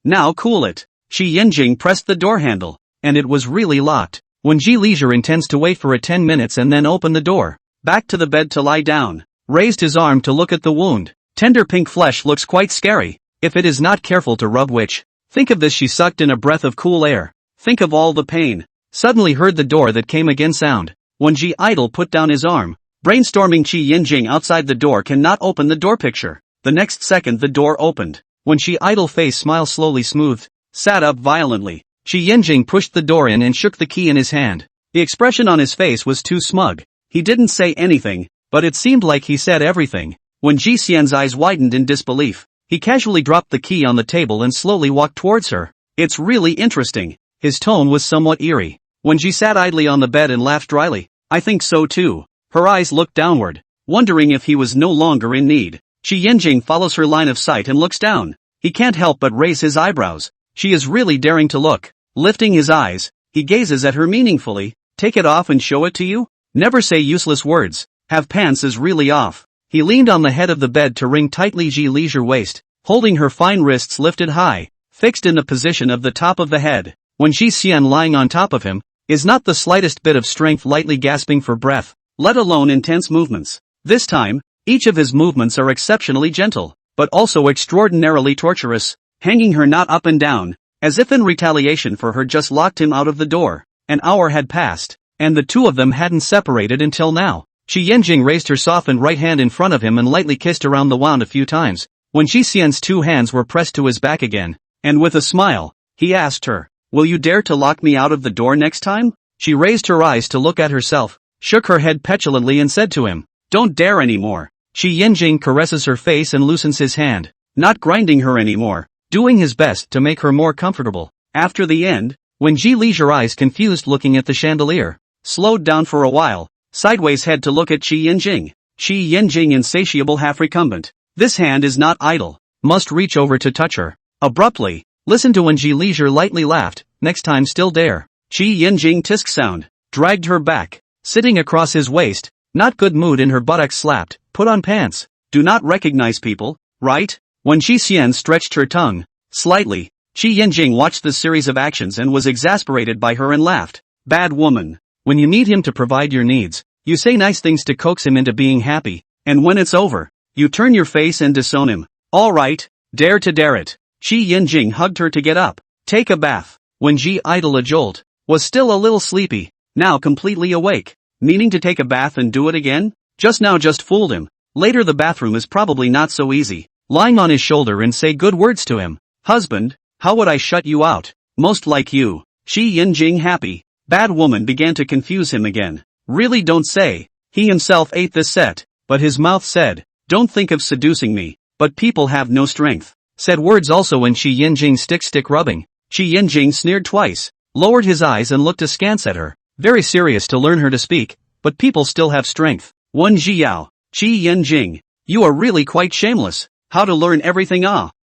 Now cool it. Qi Yin-jing pressed the door handle. And it was really locked. When Ji leisure intends to wait for it 10 minutes and then open the door. Back to the bed to lie down. Raised his arm to look at the wound. Tender pink flesh looks quite scary. If it is not careful to rub which. Think of this, she sucked in a breath of cool air. Think of all the pain. Suddenly heard the door that came again sound. When Ji idle put down his arm. Brainstorming, Qi Yin-jing outside the door cannot open the door picture. The next second the door opened. When Qi idle face smile slowly smoothed. Sat up violently. Qi Yin-jing pushed the door in and shook the key in his hand. The expression on his face was too smug. He didn't say anything, but it seemed like he said everything. When Ji Xian's eyes widened in disbelief, he casually dropped the key on the table and slowly walked towards her. It's really interesting. His tone was somewhat eerie. When Ji sat idly on the bed and laughed dryly. I think so too. Her eyes looked downward, wondering if he was no longer in need. Qi Yin-jing follows her line of sight and looks down. He can't help but raise his eyebrows. She is really daring to look. Lifting his eyes, he gazes at her meaningfully. Take it off and show it to you? Never say useless words. Have pants is really off. He leaned on the head of the bed to wring tightly Ji leisure waist, holding her fine wrists lifted high, fixed in the position of the top of the head. When Ji Xian lying on top of him, is not the slightest bit of strength, lightly gasping for breath, let alone intense movements. This time, each of his movements are exceptionally gentle, but also extraordinarily torturous, hanging her not up and down, as if in retaliation for her just locked him out of the door. An hour had passed, and the two of them hadn't separated until now. Qi Yin-jing raised her softened right hand in front of him and lightly kissed around the wound a few times. When Ji Xian's two hands were pressed to his back again, and with a smile, he asked her, will you dare to lock me out of the door next time? She raised her eyes to look at herself, shook her head petulantly and said to him, don't dare anymore. Qi Yin-jing caresses her face and loosens his hand, not grinding her anymore, doing his best to make her more comfortable. After the end, when Ji leisure eyes confused looking at the chandelier, slowed down for a while, sideways head to look at Qi Yin-jing. Qi Yin-jing insatiable half recumbent. This hand is not idle. Must reach over to touch her. Abruptly, listen to when Ji leisure lightly laughed, next time still dare. Qi Yin-jing tisk sound, dragged her back, sitting across his waist, not good mood in her buttocks slapped, put on pants. Do not recognize people, right? When Ji Xian stretched her tongue, slightly, Qi Yin-jing watched the series of actions and was exasperated by her and laughed. Bad woman. When you need him to provide your needs, you say nice things to coax him into being happy, and when it's over, you turn your face and disown him. All right, dare to dare it. Qi Yin-jing hugged her to get up, take a bath. When Ji idle a jolt, was still a little sleepy, now completely awake, meaning to take a bath and do it again? Just now just fooled him. Later the bathroom is probably not so easy. Lying on his shoulder and say good words to him. Husband, how would I shut you out? Most like you. Qi Yin-jing happy. Bad woman began to confuse him again. Really don't say. He himself ate this set, but his mouth said, don't think of seducing me, but people have no strength. Said words also when Qi Yin-jing stick rubbing. Qi Yin-jing sneered twice, lowered his eyes and looked askance at her. Very serious to learn her to speak, but people still have strength. One Zhiyao. Qi Yin-jing. You are really quite shameless. How to learn everything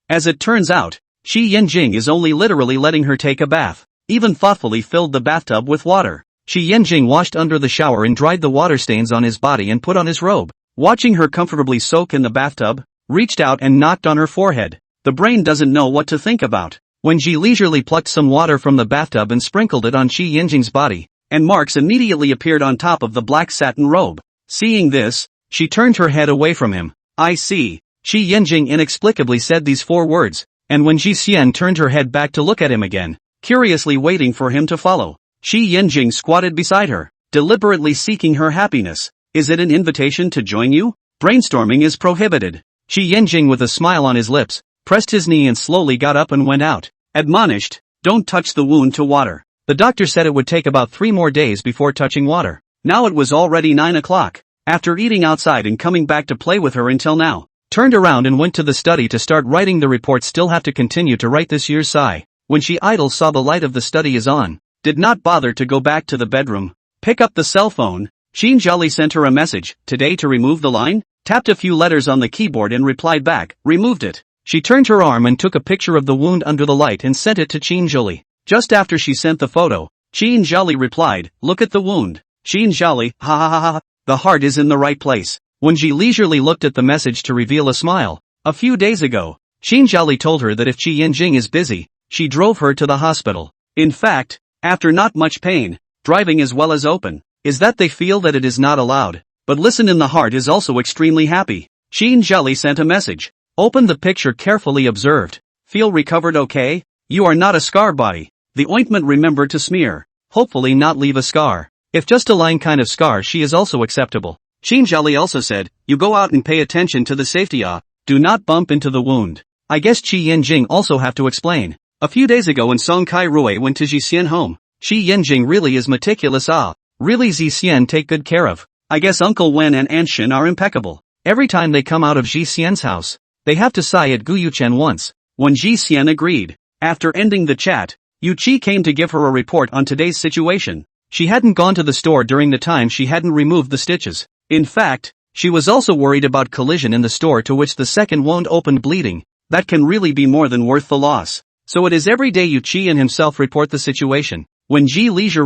As it turns out, Qi Yin-jing is only literally letting her take a bath. Even thoughtfully filled the bathtub with water. Qi Yin-jing washed under the shower and dried the water stains on his body and put on his robe. Watching her comfortably soak in the bathtub, reached out and knocked on her forehead. The brain doesn't know what to think about. When Ji leisurely plucked some water from the bathtub and sprinkled it on Qi Yin-jing's body, and marks immediately appeared on top of the black satin robe. Seeing this, she turned her head away from him. I see. Qi Yin-jing inexplicably said these 4 words, and when Ji Xian turned her head back to look at him again, curiously waiting for him to follow, Qi Yin-jing squatted beside her, deliberately seeking her happiness. Is it an invitation to join you? Brainstorming is prohibited. Qi Yin-jing with a smile on his lips, pressed his knee and slowly got up and went out. Admonished, don't touch the wound to water. The doctor said it would take about 3 more days before touching water. Now it was already 9 o'clock. After eating outside and coming back to play with her until now, turned around and went to the study to start writing the report. Still have to continue to write this year's sigh. When she idle saw the light of the study is on, did not bother to go back to the bedroom, pick up the cell phone. Jolly sent her a message, today to remove the line, tapped a few letters on the keyboard and replied back, removed it. She turned her arm and took a picture of the wound under the light and sent it to Jolly. Just after she sent the photo, Jolly replied, look at the wound. Jolly, ha ha ha ha, the heart is in the right place. When she leisurely looked at the message to reveal a smile. A few days ago, Jolly told her that if Jing is busy, she drove her to the hospital. In fact, after not much pain, driving as well as open, is that they feel that it is not allowed. But listen, in the heart is also extremely happy. Jolly sent a message. Opened the picture, carefully observed. Feel recovered okay? You are not a scar body. The ointment remember to smear. Hopefully not leave a scar. If just a line kind of scar, she is also acceptable. Jolly also said, you go out and pay attention to the safety do not bump into the wound. I guess Jing also have to explain. A few days ago when Song Kai Rui went to Xian home, Jing really is meticulous really Xian take good care of. I guess Uncle Wen and Aunt Shin are impeccable. Every time they come out of Xian's house, they have to sigh at Guyuchen once. When Xian agreed. After ending the chat, Chi came to give her a report on today's situation. She hadn't gone to the store during the time she hadn't removed the stitches. In fact, she was also worried about collision in the store, to which the second wound opened bleeding. That can really be more than worth the loss. So it is every day Chi and himself report the situation. When Leisure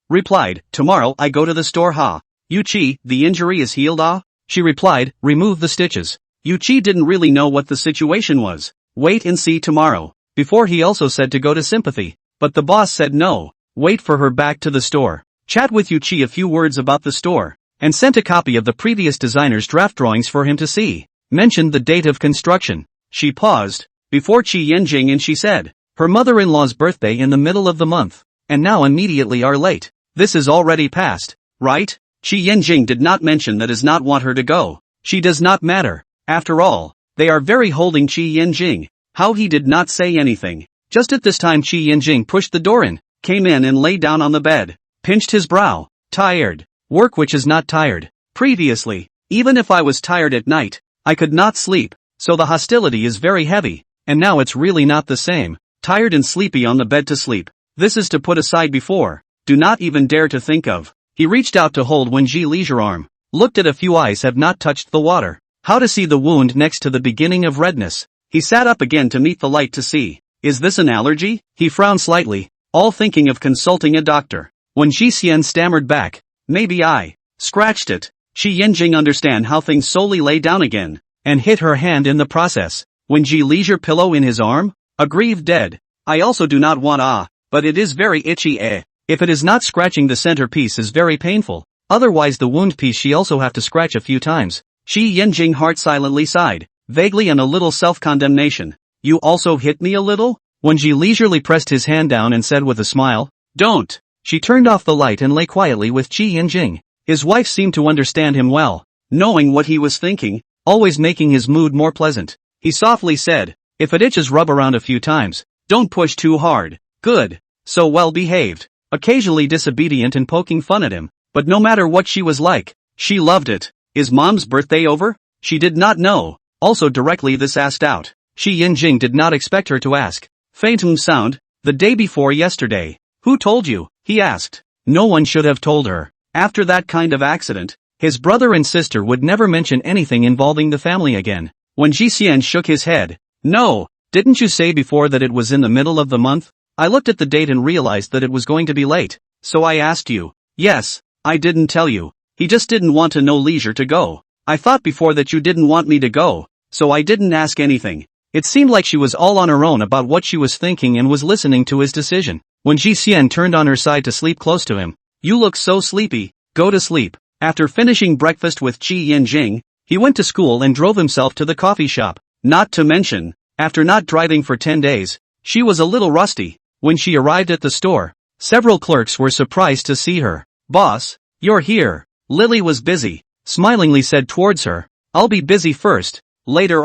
replied, tomorrow I go to the store Chi, the injury is healed She replied, remove the stitches. Chi didn't really know what the situation was. Wait and see tomorrow. Before he also said to go to sympathy. But the boss said no. Wait for her back to the store. Chat with Chi a few words about the store. And sent a copy of the previous designer's draft drawings for him to see. Mentioned the date of construction. She paused, before Jing, and she said, her mother-in-law's birthday in the middle of the month. And now immediately are late. This is already past, right? Jing did not mention that is not want her to go. She does not matter. After all, they are very holding Jing. How he did not say anything. Just at this time Jing pushed the door in, came in and lay down on the bed. Pinched his brow. Tired. Work which is not tired. Previously, even if I was tired at night, I could not sleep, so the hostility is very heavy, and now it's really not the same. Tired and sleepy on the bed to sleep. This is to put aside before. Do not even dare to think of. He reached out to hold Leisure arm. Looked at a few eyes have not touched the water. How to see the wound next to the beginning of redness. He sat up again to meet the light to see. Is this an allergy? He frowned slightly, all thinking of consulting a doctor. When Xian stammered back. Maybe I scratched it. Jing understand how things solely lay down again, and hit her hand in the process. When Leisure pillow in his arm, aggrieved dead. I also do not want but it is very itchy If it is not scratching the centerpiece is very painful, otherwise the wound piece she also have to scratch a few times. Jing heart silently sighed, vaguely and a little self-condemnation. You also hit me a little? When leisurely pressed his hand down and said with a smile, don't. She turned off the light and lay quietly with Jing. His wife seemed to understand him well, knowing what he was thinking, always making his mood more pleasant. He softly said, if it itches rub around a few times, don't push too hard. Good. So well behaved. Occasionally disobedient and poking fun at him, but no matter what she was like, she loved it. Is mom's birthday over? She did not know. Also directly this asked out. Jing did not expect her to ask. Faint sound, the day before yesterday. Who told you? He asked. No one should have told her. After that kind of accident, his brother and sister would never mention anything involving the family again. When Xian shook his head. No, didn't you say before that it was in the middle of the month? I looked at the date and realized that it was going to be late. So I asked you. Yes, I didn't tell you. He just didn't want to know Leisure to go. I thought before that you didn't want me to go, so I didn't ask anything. It seemed like she was all on her own about what she was thinking and was listening to his decision. When Xian turned on her side to sleep close to him. You look so sleepy, go to sleep. After finishing breakfast with Jing, he went to school and drove himself to the coffee shop. Not to mention, after not driving for 10 days, she was a little rusty. When she arrived at the store, several clerks were surprised to see her. Boss, you're here. Lily was busy, smilingly said towards her. I'll be busy first, later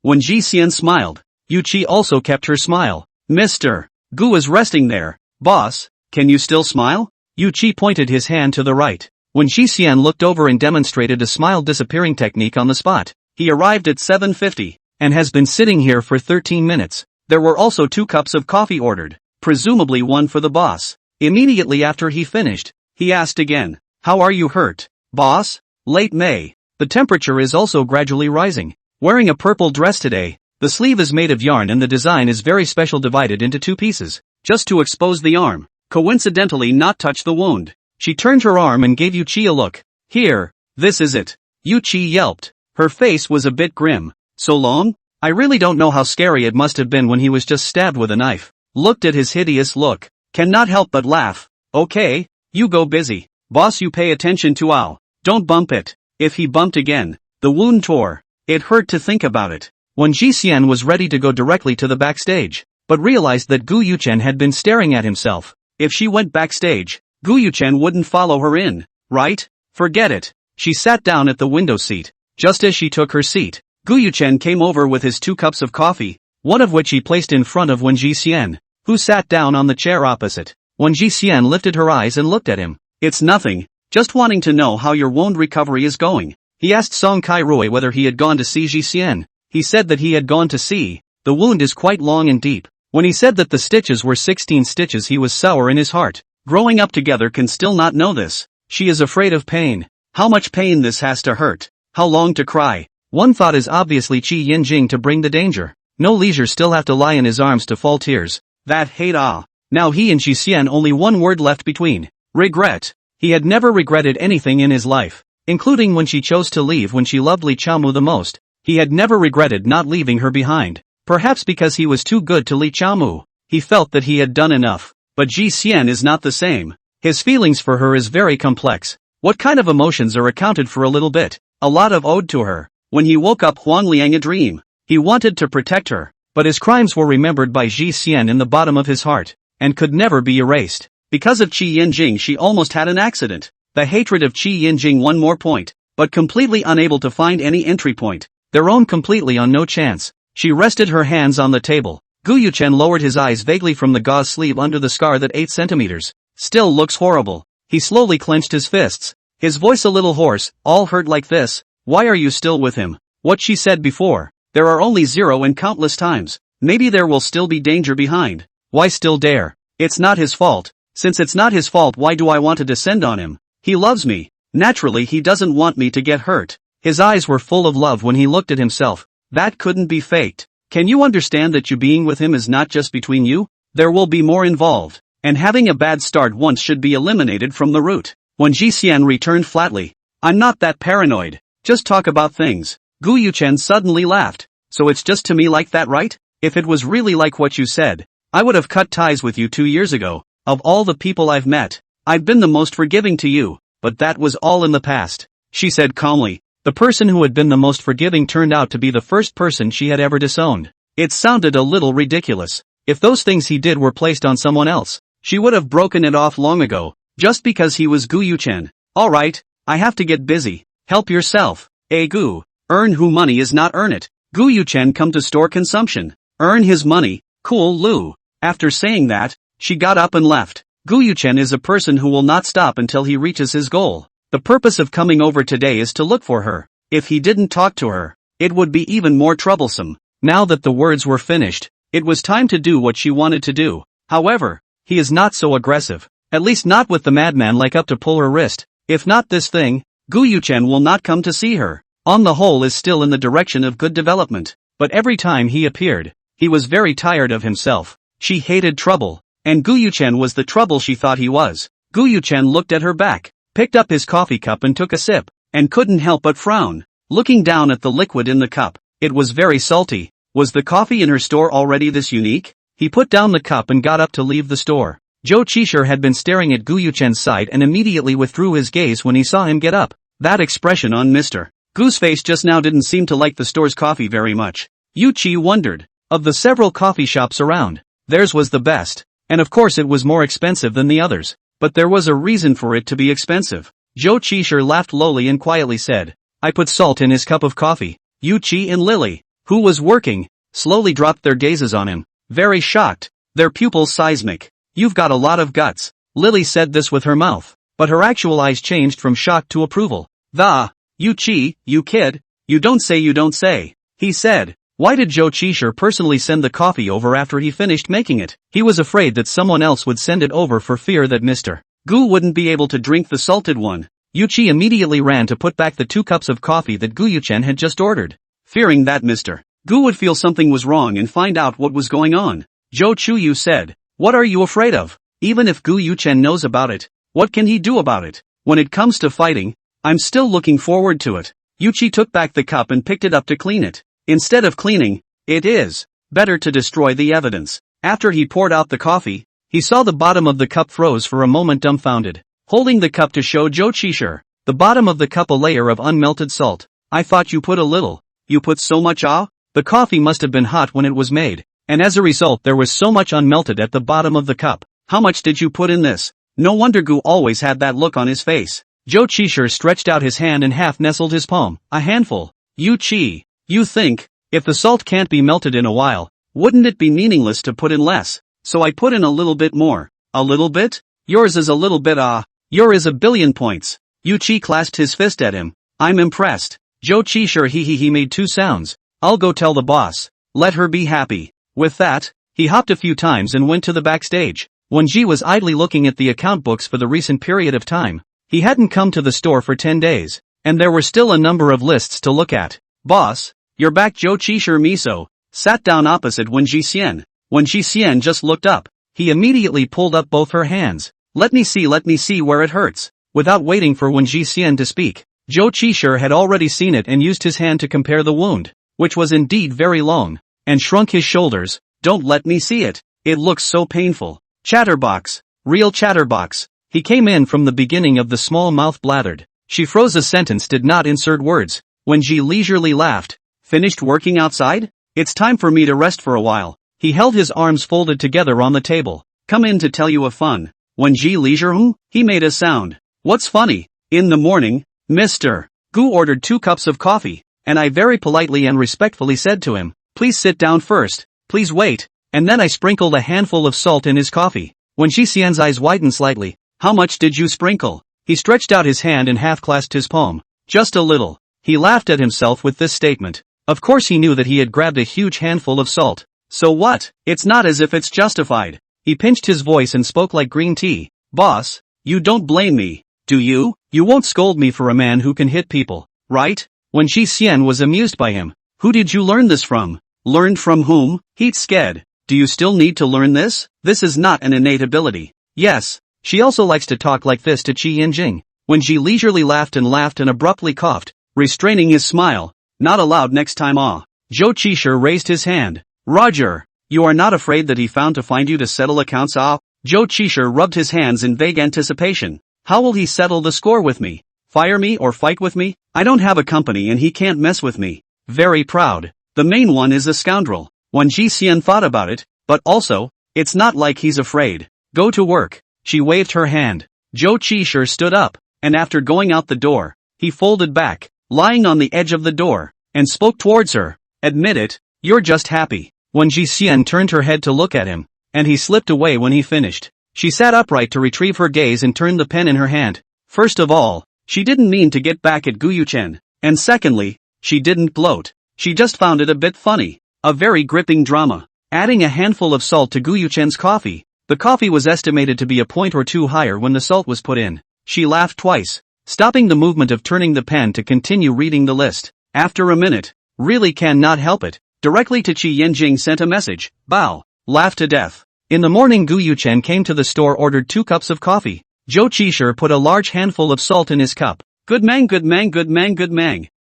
When Xian smiled, Chi also kept her smile. Mr. Gu was resting there. Boss, can you still smile? Chi pointed his hand to the right. When Xian looked over and demonstrated a smile disappearing technique on the spot. He arrived at 7:50, and has been sitting here for 13 minutes. There were also 2 cups of coffee ordered, presumably one for the boss. Immediately after he finished, he asked again, how are you hurt? Boss? Late May. The temperature is also gradually rising. Wearing a purple dress today. The sleeve is made of yarn and the design is very special, divided into two pieces, just to expose the arm. Coincidentally not touch the wound. She turned her arm and gave Yuchi a look. Here, this is it. Yuchi yelped. Her face was a bit grim. So long? I really don't know how scary it must have been when he was just stabbed with a knife. Looked at his hideous look. Cannot help but laugh. Okay, you go busy. Boss, you pay attention to Ao. Don't bump it. If he bumped again, the wound tore. It hurt to think about it. When Ji Xian was ready to go directly to the backstage, but realized that Gu Yuchen had been staring at himself. If she went backstage, Gu Yuchen wouldn't follow her in, right? Forget it. She sat down at the window seat. Just as she took her seat, Gu Yuchen came over with his 2 cups of coffee, one of which he placed in front of Wen Ji Xian, who sat down on the chair opposite. Wen Ji Xian lifted her eyes and looked at him. It's nothing, just wanting to know how your wound recovery is going. He asked Song Kai-rui whether he had gone to see Ji Xian. He said that he had gone to see. The wound is quite long and deep. When he said that the stitches were 16 stitches, he was sour in his heart. Growing up together can still not know this. She is afraid of pain. How much pain this has to hurt. How long to cry. One thought is obviously Qi Yinjing to bring the danger. No leisure, still have to lie in his arms to fall tears. That hate ah. Now he and Ji Xian only one word left between. Regret. He had never regretted anything in his life, including when she chose to leave when she loved Li Chaomu the most. He had never regretted not leaving her behind. Perhaps because he was too good to Li Chaomu. He felt that he had done enough. But Ji Xian is not the same. His feelings for her is very complex. What kind of emotions are accounted for a little bit? A lot of owed to her. When he woke up Huang Liang a dream. He wanted to protect her, but his crimes were remembered by Ji Xian in the bottom of his heart, and could never be erased. Because of Qi Yinjing she almost had an accident. The hatred of Qi Yinjing one more point, but completely unable to find any entry point. Their own completely on no chance. She rested her hands on the table. Gu Yuchen lowered his eyes vaguely from the gauze sleeve under the scar that 8 centimeters. Still looks horrible. He slowly clenched his fists. His voice a little hoarse. All hurt like this? Why are you still with him? What she said before. There are only 0 and countless times. Maybe there will still be danger behind. Why still dare? It's not his fault. Since it's not his fault, why do I want to descend on him? He loves me. Naturally he doesn't want me to get hurt. His eyes were full of love when he looked at himself. That couldn't be faked. Can you understand that you being with him is not just between you? There will be more involved. And having a bad start once should be eliminated from the root. When Ji Xian returned flatly. I'm not that paranoid. Just talk about things. Gu Yuchen suddenly laughed. So it's just to me like that, right? If it was really like what you said, I would have cut ties with you 2 years ago. Of all the people I've met, I've been the most forgiving to you, but that was all in the past. She said calmly. The person who had been the most forgiving turned out to be the first person she had ever disowned. It sounded a little ridiculous. If those things he did were placed on someone else, she would have broken it off long ago, just because he was Gu Yuchen. Alright, I have to get busy. Help yourself. Gu. Earn who money is not earn it. Gu Yuchen come to store consumption. Earn his money. Cool Lu. After saying that, she got up and left. Gu Yuchen is a person who will not stop until he reaches his goal. The purpose of coming over today is to look for her. If he didn't talk to her, it would be even more troublesome. Now that the words were finished, it was time to do what she wanted to do. However, he is not so aggressive. At least not with the madman like up to pull her wrist. If not this thing, Gu Yuchen will not come to see her. On the whole is still in the direction of good development. But every time he appeared, he was very tired of himself. She hated trouble. And Gu Yuchen was the trouble she thought he was. Gu Yuchen looked at her back, picked up his coffee cup and took a sip, and couldn't help but frown. Looking down at the liquid in the cup, it was very salty. Was the coffee in her store already this unique? He put down the cup and got up to leave the store. Zhou Qishir had been staring at Gu Yuchen's side and immediately withdrew his gaze when he saw him get up. That expression on Mr. Gu's face just now didn't seem to like the store's coffee very much. Yu Qi wondered. Of the several coffee shops around, theirs was the best. And of course it was more expensive than the others. But there was a reason for it to be expensive. Zhou Qishir laughed lowly and quietly said, I put salt in his cup of coffee. Yu Qi and Lily, who was working, slowly dropped their gazes on him, very shocked, their pupils seismic. You've got a lot of guts. Lily said this with her mouth, but her actual eyes changed from shock to approval. Yu Qi, you kid, you don't say, he said. Why did Zhou Qishir personally send the coffee over after he finished making it? He was afraid that someone else would send it over for fear that Mr. Gu wouldn't be able to drink the salted one. Yuchi immediately ran to put back the 2 cups of coffee that Gu Yuchen had just ordered, fearing that Mr. Gu would feel something was wrong and find out what was going on. Zhou Chuyu said, "What are you afraid of? Even if Gu Yuchen knows about it, what can he do about it? When it comes to fighting, I'm still looking forward to it." Yuchi took back the cup and picked it up to clean it. Instead of cleaning, it is better to destroy the evidence. After he poured out the coffee, he saw the bottom of the cup froze for a moment dumbfounded. Holding the cup to show Zhou Qishir, the bottom of the cup a layer of unmelted salt. "I thought you put a little. You put so much ah?" The coffee must have been hot when it was made, and as a result there was so much unmelted at the bottom of the cup. "How much did you put in this?" No wonder Gu always had that look on his face. Zhou Qishir stretched out his hand and half nestled his palm. "A handful. You Qi. You think, if the salt can't be melted in a while, wouldn't it be meaningless to put in less? So I put in a little bit more." "A little bit? Yours is a little bit ah. Yours is a billion points." Yu Qi clasped his fist at him. "I'm impressed." Zhou Qishir he made 2 sounds. "I'll go tell the boss. Let her be happy." With that, he hopped a few times and went to the backstage. Wen Ji was idly looking at the account books for the recent period of time. He hadn't come to the store for 10 days, and there were still a number of lists to look at. "Boss, you're back." Zhou Qishir Miso sat down opposite Wen Ji Xian. Wen Ji Xian just looked up. He immediately pulled up both her hands. Let me see where it hurts." Without waiting for Wen Ji Xian to speak, Zhou Qishir had already seen it and used his hand to compare the wound, which was indeed very long, and shrunk his shoulders. "Don't let me see it. It looks so painful." Chatterbox. Real chatterbox. He came in from the beginning of the small mouth blathered. She froze a sentence, did not insert words. Wen Ji leisurely laughed. "Finished working outside? It's time for me to rest for a while." He held his arms folded together on the table. "Come in to tell you a fun." Wen Ji leisure he made a sound. "What's funny?" "In the morning, Mr. Gu ordered 2 cups of coffee, and I very politely and respectfully said to him, 'Please sit down first, please wait,' and then I sprinkled a handful of salt in his coffee." Wen Ji Xian's eyes widened slightly. "How much did you sprinkle?" He stretched out his hand and half clasped his palm. "Just a little." He laughed at himself with this statement. Of course he knew that he had grabbed a huge handful of salt. So what? It's not as if it's justified. He pinched his voice and spoke like green tea. "Boss, you don't blame me, do you? You won't scold me for a man who can hit people, right?" Wen Ji Xian was amused by him. "Who did you learn this from?" "Learned from whom?" He's scared. "Do you still need to learn this? This is not an innate ability." "Yes." She also likes to talk like this to Qi Yinjing. Wen Ji leisurely laughed and abruptly coughed, restraining his smile. "Not allowed next time ah." Zhou Qishir raised his hand. "Roger, you are not afraid that he found to find you to settle accounts ah?" Zhou Qishir rubbed his hands in vague anticipation. "How will he settle the score with me? Fire me or fight with me? I don't have a company and he can't mess with me." "Very proud. The main one is a scoundrel." Wen Ji Xian thought about it, but also, it's not like he's afraid. "Go to work." She waved her hand. Zhou Qishir stood up, and after going out the door, he folded back, lying on the edge of the door, and spoke towards her. "Admit it, you're just happy." Wen Ji Xian turned her head to look at him, and he slipped away when he finished. She sat upright to retrieve her gaze and turned the pen in her hand. First of all, she didn't mean to get back at Gu Yuchen, and secondly, she didn't gloat. She just found it a bit funny. A very gripping drama. Adding a handful of salt to Gu Yuchen's coffee. The coffee was estimated to be a point or 2 higher when the salt was put in. She laughed twice, stopping the movement of turning the pen to continue reading the list. After a minute, really cannot help it, directly to Qi Yanjing sent a message, "Bow, laugh to death." In the morning Gu Yuchen came to the store, ordered 2 cups of coffee. Zhou Qishir put a large handful of salt in his cup. Good mang.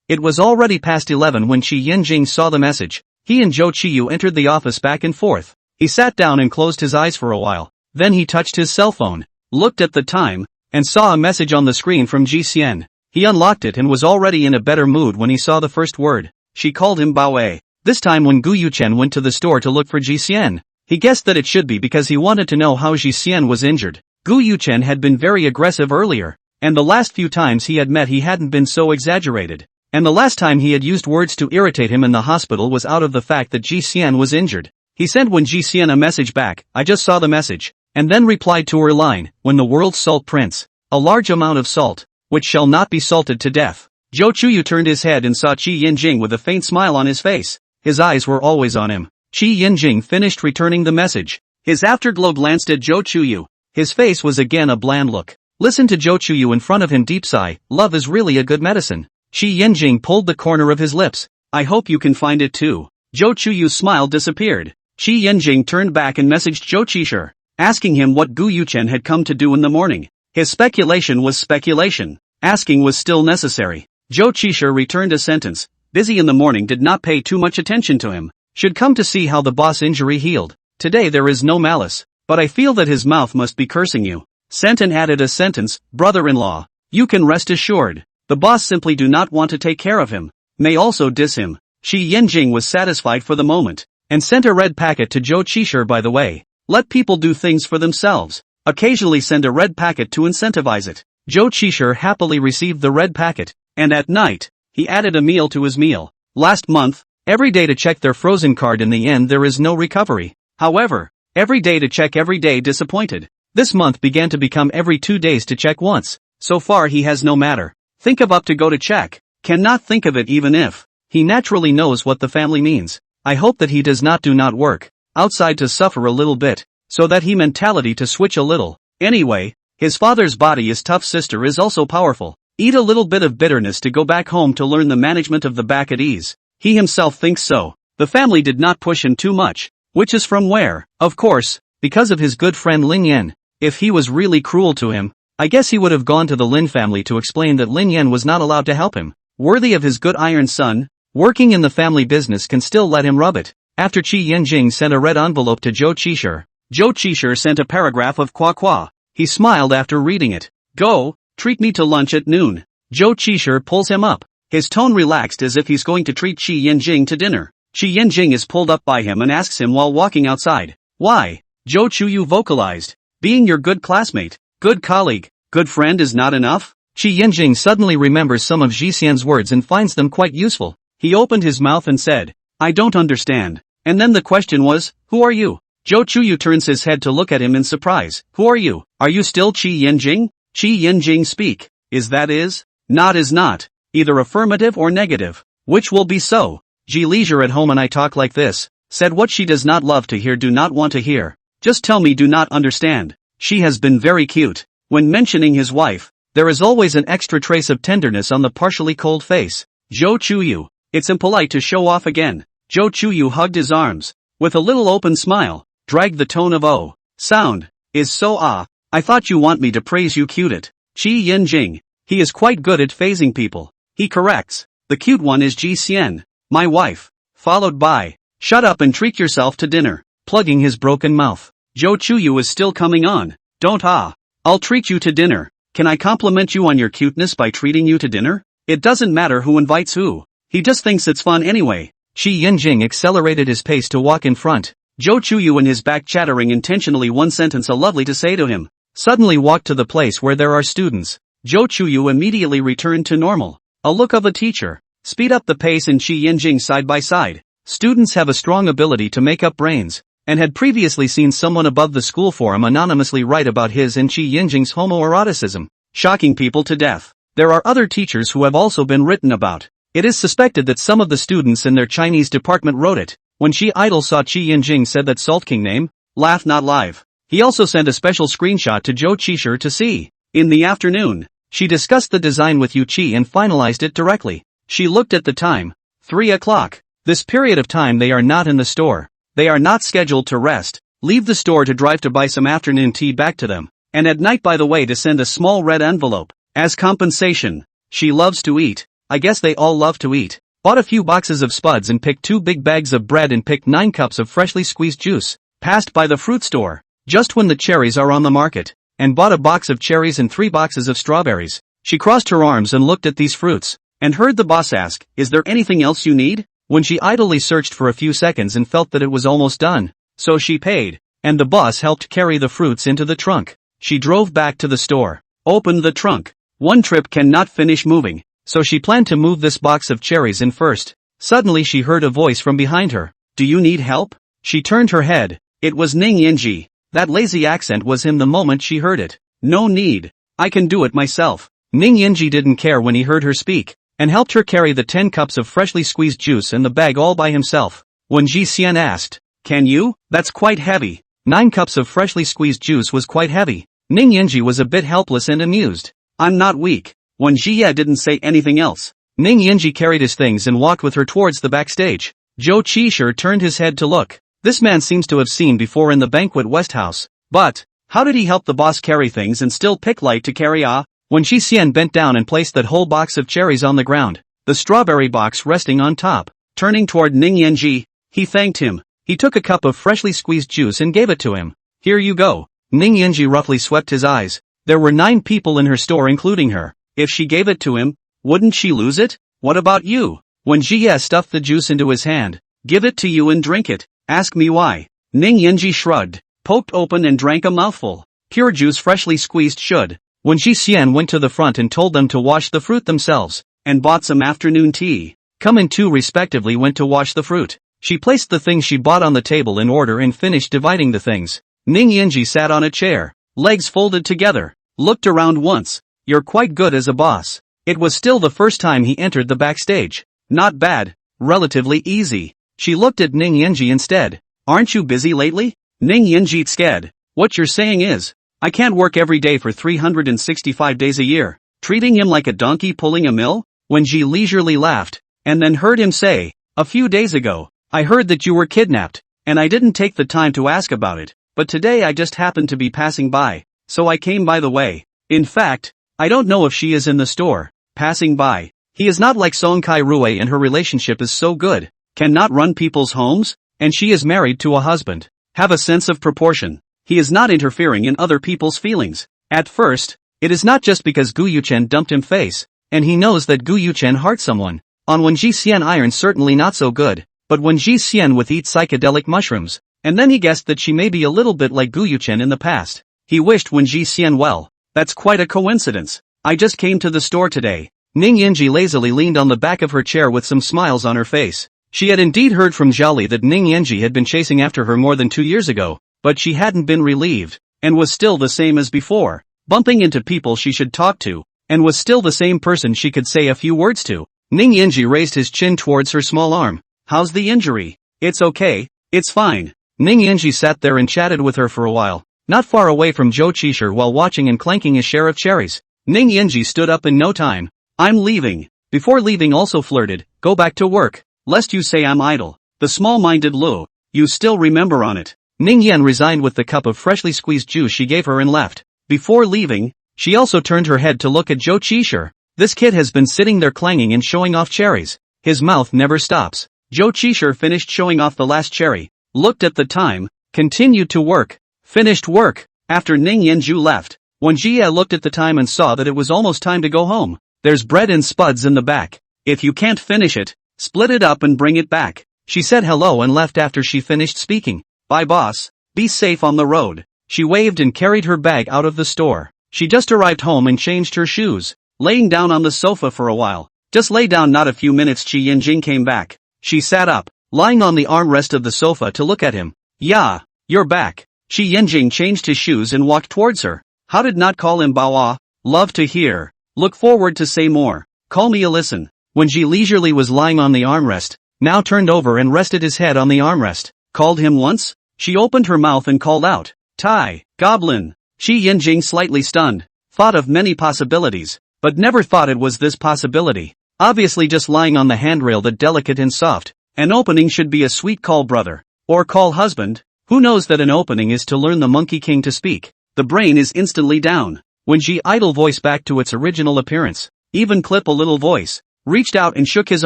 It was already past 11 when Qi Yanjing saw the message. He and Zhou Qiyu entered the office back and forth. He sat down and closed his eyes for a while. Then he touched his cell phone, looked at the time, and saw a message on the screen from Ji Xian. He unlocked it and was already in a better mood when he saw the first word. She called him Baowei. This time when Gu Yuchen went to the store to look for Ji Xian, he guessed that it should be because he wanted to know how Ji Xian was injured. Gu Yuchen had been very aggressive earlier, and the last few times he had met he hadn't been so exaggerated. And the last time he had used words to irritate him in the hospital was out of the fact that Ji Xian was injured. He sent Wen Ji Xian a message back, "I just saw the message," and then replied to her line, "When the world's salt prince, a large amount of salt, which shall not be salted to death." Zhou Chuyu turned his head and saw Qi Yinjing with a faint smile on his face. His eyes were always on him. Qi Yinjing finished returning the message. His afterglow glanced at Zhou Chuyu. His face was again a bland look. Listen to Zhou Chuyu in front of him. Deep sigh, love is really a good medicine. Shi Yanjing pulled the corner of his lips. I hope you can find it too. Zhou Chuyu's smile disappeared. Shi Yanjing turned back and messaged Zhou Qishir, asking him what Gu Yuchen had come to do in the morning. His speculation was speculation. Asking was still necessary. Zhou Qishir returned a sentence. Busy in the morning, did not pay too much attention to him. Should come to see how the boss injury healed. Today there is no malice, but I feel that his mouth must be cursing you. Senton added a sentence, brother-in-law. You can rest assured. The boss simply do not want to take care of him. May also diss him. Shi Yanjing was satisfied for the moment, and sent a red packet to Zhou Qishir. By the way, let people do things for themselves. Occasionally send a red packet to incentivize it. Zhou Qishir happily received the red packet, and at night, he added a meal to his meal. Last month, every day to check their frozen card. In the end there is no recovery. However, every day to check, every day disappointed. This month began to become every 2 days to check once. So far he has no matter. Think of up to go to check. Cannot think of it even if. He naturally knows what the family means. I hope that he does not do not work outside to suffer a little bit, so that he mentality to switch a little. Anyway, his father's body is tough, sister is also powerful. Eat a little bit of bitterness to go back home to learn the management of the back at ease. He himself thinks so. The family did not push him too much, which is from where? Of course, because of his good friend Lin Yan. If he was really cruel to him, I guess he would have gone to the Lin family to explain that Lin Yan was not allowed to help him. Worthy of his good iron son, working in the family business can still let him rub it. After Qi Yanjing sent a red envelope to Zhou Qishir, Zhou Qishir sent a paragraph of Kwa. He smiled after reading it. Go, treat me to lunch at noon. Zhou Qishir pulls him up. His tone relaxed as if he's going to treat Qi Yanjing to dinner. Qi Yanjing is pulled up by him and asks him while walking outside. Why? Zhou Chuyu vocalized. Being your good classmate, good colleague, good friend is not enough? Qi Yanjing suddenly remembers some of Jixian's words and finds them quite useful. He opened his mouth and said, I don't understand. And then the question was, who are you? Zhou Chuyu turns his head to look at him in surprise. Who are you? Are you still Qi Yanjing? Qi Yanjing speak. Is that is? Not is not. Either affirmative or negative. Which will be so? Ji leisure at home and I talk like this. Said what she does not love to hear, do not want to hear. Just tell me do not understand. She has been very cute. When mentioning his wife, there is always an extra trace of tenderness on the partially cold face. Zhou Chuyu. It's impolite to show off again. Zhou Chuyu hugged his arms. With a little open smile, dragged the tone of oh. Sound. Is so I thought you want me to praise you cute it. Qi Yanjing. He is quite good at phasing people. He corrects. The cute one is Ji Xian. My wife. Followed by. Shut up and treat yourself to dinner. Plugging his broken mouth. Zhou Chuyu is still coming on. Don't I'll treat you to dinner. Can I compliment you on your cuteness by treating you to dinner? It doesn't matter who invites who. He just thinks it's fun anyway. Qi Yanjing accelerated his pace to walk in front. Zhou Chuyu in his back chattering intentionally one sentence a lovely to say to him. Suddenly walked to the place where there are students. Zhou Chuyu immediately returned to normal. A look of a teacher. Speed up the pace and Qi Yanjing side by side. Students have a strong ability to make up brains, and had previously seen someone above the school forum anonymously write about his and Qi Yanjing's homoeroticism, shocking people to death. There are other teachers who have also been written about. It is suspected that some of the students in their Chinese department wrote it. When Shi Idol saw Qi Yanjing said that Salt King name, laugh not live. He also sent a special screenshot to Zhou Qishir to see. In the afternoon, she discussed the design with Yu Qi and finalized it directly. She looked at the time. 3 o'clock. This period of time they are not in the store. They are not scheduled to rest. Leave the store to drive to buy some afternoon tea back to them. And at night by the way to send a small red envelope. As compensation. She loves to eat. I guess they all love to eat. Bought a few boxes of spuds and picked 2 big bags of bread and picked 9 cups of freshly squeezed juice. Passed by the fruit store. Just when the cherries are on the market. And bought a box of cherries and 3 boxes of strawberries. She crossed her arms and looked at these fruits. And heard the boss ask, is there anything else you need? When she idly searched for a few seconds and felt that it was almost done. So she paid. And the boss helped carry the fruits into the trunk. She drove back to the store. Opened the trunk. One trip cannot finish moving. So she planned to move this box of cherries in first. Suddenly she heard a voice from behind her. Do you need help? She turned her head. It was Ning Yanji. That lazy accent was him the moment she heard it. No need. I can do it myself. Ning Yanji didn't care when he heard her speak, and helped her carry the 10 cups of freshly squeezed juice and the bag all by himself. When Ji Xian asked, can you? That's quite heavy. 9 cups of freshly squeezed juice was quite heavy. Ning Yanji was a bit helpless and amused. I'm not weak. When Jie didn't say anything else, Ning Yanji carried his things and walked with her towards the backstage. Zhou Qishir turned his head to look. This man seems to have seen before in the banquet West House. But, how did he help the boss carry things and still pick light to carry When Shi Xian bent down and placed that whole box of cherries on the ground, the strawberry box resting on top. Turning toward Ning Yanji, he thanked him. He took a cup of freshly squeezed juice and gave it to him. Here you go. Ning Yanji roughly swept his eyes. There were 9 people in her store including her. If she gave it to him, wouldn't she lose it? What about you? When Jie stuffed the juice into his hand, give it to you and drink it. Ask me why. Ning Yanji shrugged, poked open and drank a mouthful. Pure juice freshly squeezed should. When Shi Xian went to the front and told them to wash the fruit themselves, and bought some afternoon tea, Come and two respectively went to wash the fruit. She placed the things she bought on the table in order and finished dividing the things. Ning Yanji sat on a chair, legs folded together, looked around once. You're quite good as a boss. It was still the first time he entered the backstage. Not bad, relatively easy. She looked at Ning Yanji instead. Aren't you busy lately? Ning Yanji sked. What you're saying is, I can't work every day for 365 days a year. Treating him like a donkey pulling a mill? When Ji leisurely laughed, and then heard him say, a few days ago, I heard that you were kidnapped, and I didn't take the time to ask about it, but today I just happened to be passing by, so I came by the way. In fact, I don't know if she is in the store. Passing by. He is not like Song Kai Rue and her relationship is so good, cannot run people's homes, and she is married to a husband. Have a sense of proportion. He is not interfering in other people's feelings. At first, it is not just because Gu Yuchen dumped him face, and he knows that Gu Yuchen hurt someone. On Wen Ji Xian iron certainly not so good, but Wen Ji Xian with eat psychedelic mushrooms, and then he guessed that she may be a little bit like Gu Yuchen in the past. He wished Wen Ji Xian well. That's quite a coincidence. I just came to the store today. Ning Yanji lazily leaned on the back of her chair with some smiles on her face. She had indeed heard from Zhali that Ning Yanji had been chasing after her more than 2 years ago, but she hadn't been relieved, and was still the same as before, bumping into people she should talk to, and was still the same person she could say a few words to. Ning Yanji raised his chin towards her small arm. How's the injury? It's okay, it's fine. Ning Yanji sat there and chatted with her for a while, not far away from Zhou Qishir while watching and clanking his share of cherries. Ning Yanji stood up in no time. I'm leaving. Before leaving also flirted, go back to work, lest you say I'm idle. The small-minded Lu, you still remember on it. Ning Yan resigned with the cup of freshly squeezed juice she gave her and left. Before leaving, she also turned her head to look at Zhou Qishir. This kid has been sitting there clanging and showing off cherries. His mouth never stops. Zhou Qishir finished showing off the last cherry, looked at the time, continued to work. Finished work. After Ning Yanju left, when Jie looked at the time and saw that it was almost time to go home. There's bread and spuds in the back. If you can't finish it, split it up and bring it back. She said hello and left after she finished speaking. Bye boss, be safe on the road. She waved and carried her bag out of the store. She just arrived home and changed her shoes, laying down on the sofa for a while. Just lay down. Not a few minutes Qi Yinjing came back. She sat up, lying on the armrest of the sofa to look at him. Yeah, you're back. Qi Yinjing changed his shoes and walked towards her. How did not call him Baoa? Love to hear. Look forward to say more. Call me a listen. When Ji leisurely was lying on the armrest, now turned over and rested his head on the armrest. Called him once? She opened her mouth and called out. Tai, goblin. Qi Yinjing slightly stunned. Thought of many possibilities, but never thought it was this possibility. Obviously just lying on the handrail that delicate and soft. An opening should be a sweet call brother. Or call husband. Who knows that an opening is to learn the Monkey King to speak. The brain is instantly down. When Ji idle voice back to its original appearance. Even clip a little voice. Reached out and shook his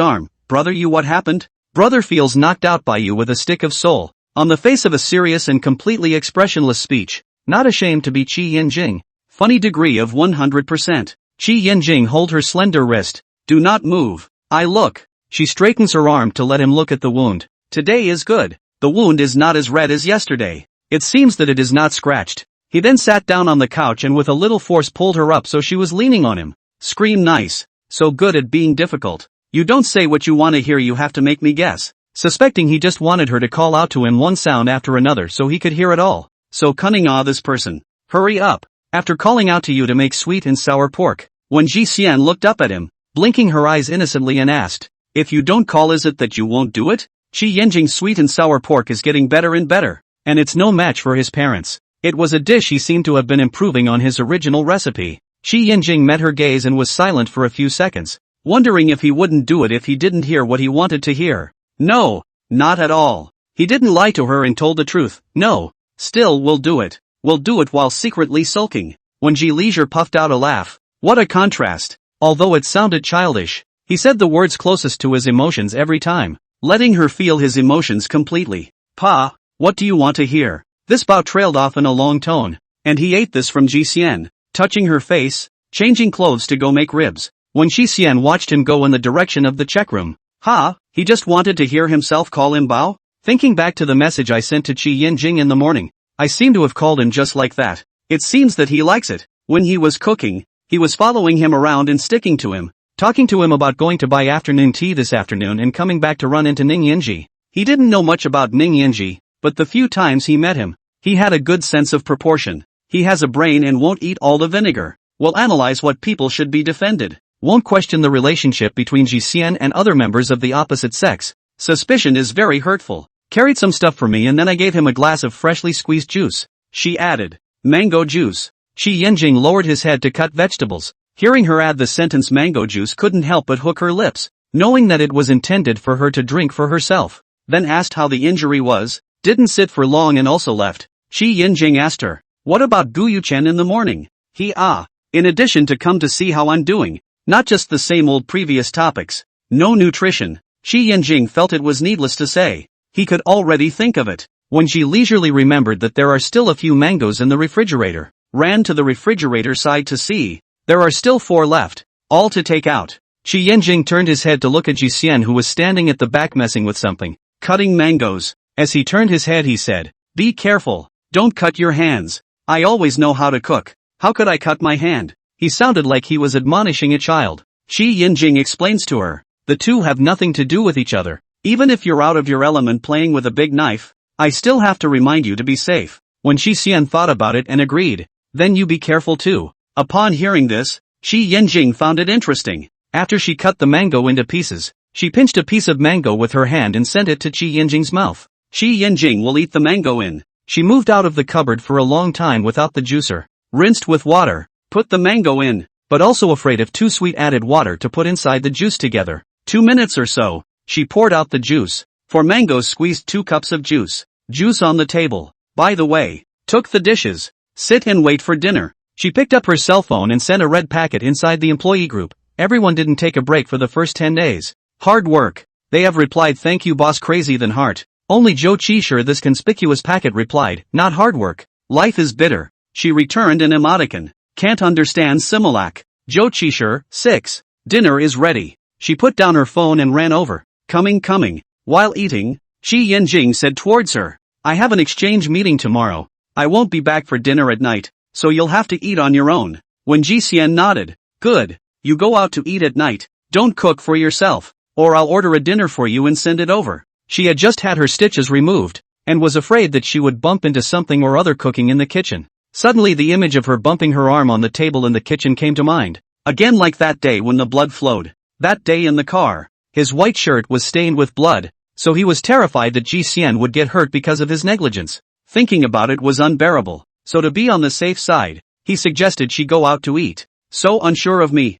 arm. Brother, you what happened? Brother feels knocked out by you with a stick of soul. On the face of a serious and completely expressionless speech. Not ashamed to be Qi Yinjing. Funny degree of 100%. Qi Yinjing hold her slender wrist. Do not move. I look. She straightens her arm to let him look at the wound. Today is good. The wound is not as red as yesterday. It seems that it is not scratched. He then sat down on the couch and with a little force pulled her up so she was leaning on him. Scream nice. So good at being difficult. You don't say what you want to hear, you have to make me guess. Suspecting he just wanted her to call out to him one sound after another so he could hear it all. So cunning, this person. Hurry up. After calling out to you to make sweet and sour pork. When Ji Xian looked up at him, blinking her eyes innocently and asked, if you don't call, is it that you won't do it? Qi Yinjing's sweet and sour pork is getting better and better, and it's no match for his parents. It was a dish he seemed to have been improving on his original recipe. Shi Yinjing met her gaze and was silent for a few seconds, wondering if he wouldn't do it if he didn't hear what he wanted to hear. No, not at all. He didn't lie to her and told the truth. No, still we'll do it. We'll do it while secretly sulking. When Ji Leisure puffed out a laugh. What a contrast. Although it sounded childish, he said the words closest to his emotions every time, letting her feel his emotions completely. Pa, what do you want to hear? This bow trailed off in a long tone, and he ate this from Ji Xian, touching her face, changing clothes to go make ribs. When Shi Xian watched him go in the direction of the check room. Ha, he just wanted to hear himself call him Bao? Thinking back to the message I sent to Qi Yinjing in the morning, I seem to have called him just like that. It seems that he likes it. When he was cooking, he was following him around and sticking to him, talking to him about going to buy afternoon tea this afternoon and coming back to run into Ning Yinji. He didn't know much about Ning Yinji, but the few times he met him, he had a good sense of proportion. He has a brain and won't eat all the vinegar. Will analyze what people should be defended. Won't question the relationship between Ji Xian and other members of the opposite sex. Suspicion is very hurtful. Carried some stuff for me and then I gave him a glass of freshly squeezed juice. She added, mango juice. Shi Yinjing lowered his head to cut vegetables. Hearing her add the sentence mango juice couldn't help but hook her lips, knowing that it was intended for her to drink for herself. Then asked how the injury was. Didn't sit for long and also left. Shi Yinjing asked her, what about Gu Yuchen in the morning? In addition to come to see how I'm doing. Not just the same old previous topics. No nutrition. Shi Yinjing felt it was needless to say. He could already think of it. When she leisurely remembered that there are still a few mangoes in the refrigerator, ran to the refrigerator side to see. There are still 4 left, all to take out. Shi Yinjing turned his head to look at Ji Xian who was standing at the back messing with something, cutting mangoes. As he turned his head he said, be careful, don't cut your hands. I always know how to cook. How could I cut my hand? He sounded like he was admonishing a child. Shi Yinjing explains to her, the two have nothing to do with each other. Even if you're out of your element playing with a big knife, I still have to remind you to be safe. When Shi Xian thought about it and agreed, then you be careful too. Upon hearing this, Shi Yinjing found it interesting. After she cut the mango into pieces, she pinched a piece of mango with her hand and sent it to Shi Yinjing's mouth. Shi Yinjing will eat the mango in. She moved out of the cupboard for a long time without the juicer. Rinsed with water, put the mango in, but also afraid of too sweet added water to put inside the juice together. 2 minutes or so, she poured out the juice. For mangoes squeezed 2 cups of juice. Juice on the table. By the way, took the dishes. Sit and wait for dinner. She picked up her cell phone and sent a red packet inside the employee group. Everyone didn't take a break for the first 10 days. Hard work. They have replied thank you boss crazy than heart. Only Zhou Qishir this conspicuous packet replied, not hard work. Life is bitter. She returned an emoticon. Can't understand Similac. Zhou Qishir, 6. Dinner is ready. She put down her phone and ran over. Coming. While eating, Shi Yinjing said towards her, I have an exchange meeting tomorrow. I won't be back for dinner at night, so you'll have to eat on your own. When Ji Xian nodded, good. You go out to eat at night. Don't cook for yourself, or I'll order a dinner for you and send it over. She had just had her stitches removed, and was afraid that she would bump into something or other cooking in the kitchen. Suddenly the image of her bumping her arm on the table in the kitchen came to mind. Again like that day when the blood flowed. That day in the car. His white shirt was stained with blood, so he was terrified that Ji Xian would get hurt because of his negligence. Thinking about it was unbearable, so to be on the safe side, he suggested she go out to eat. So unsure of me.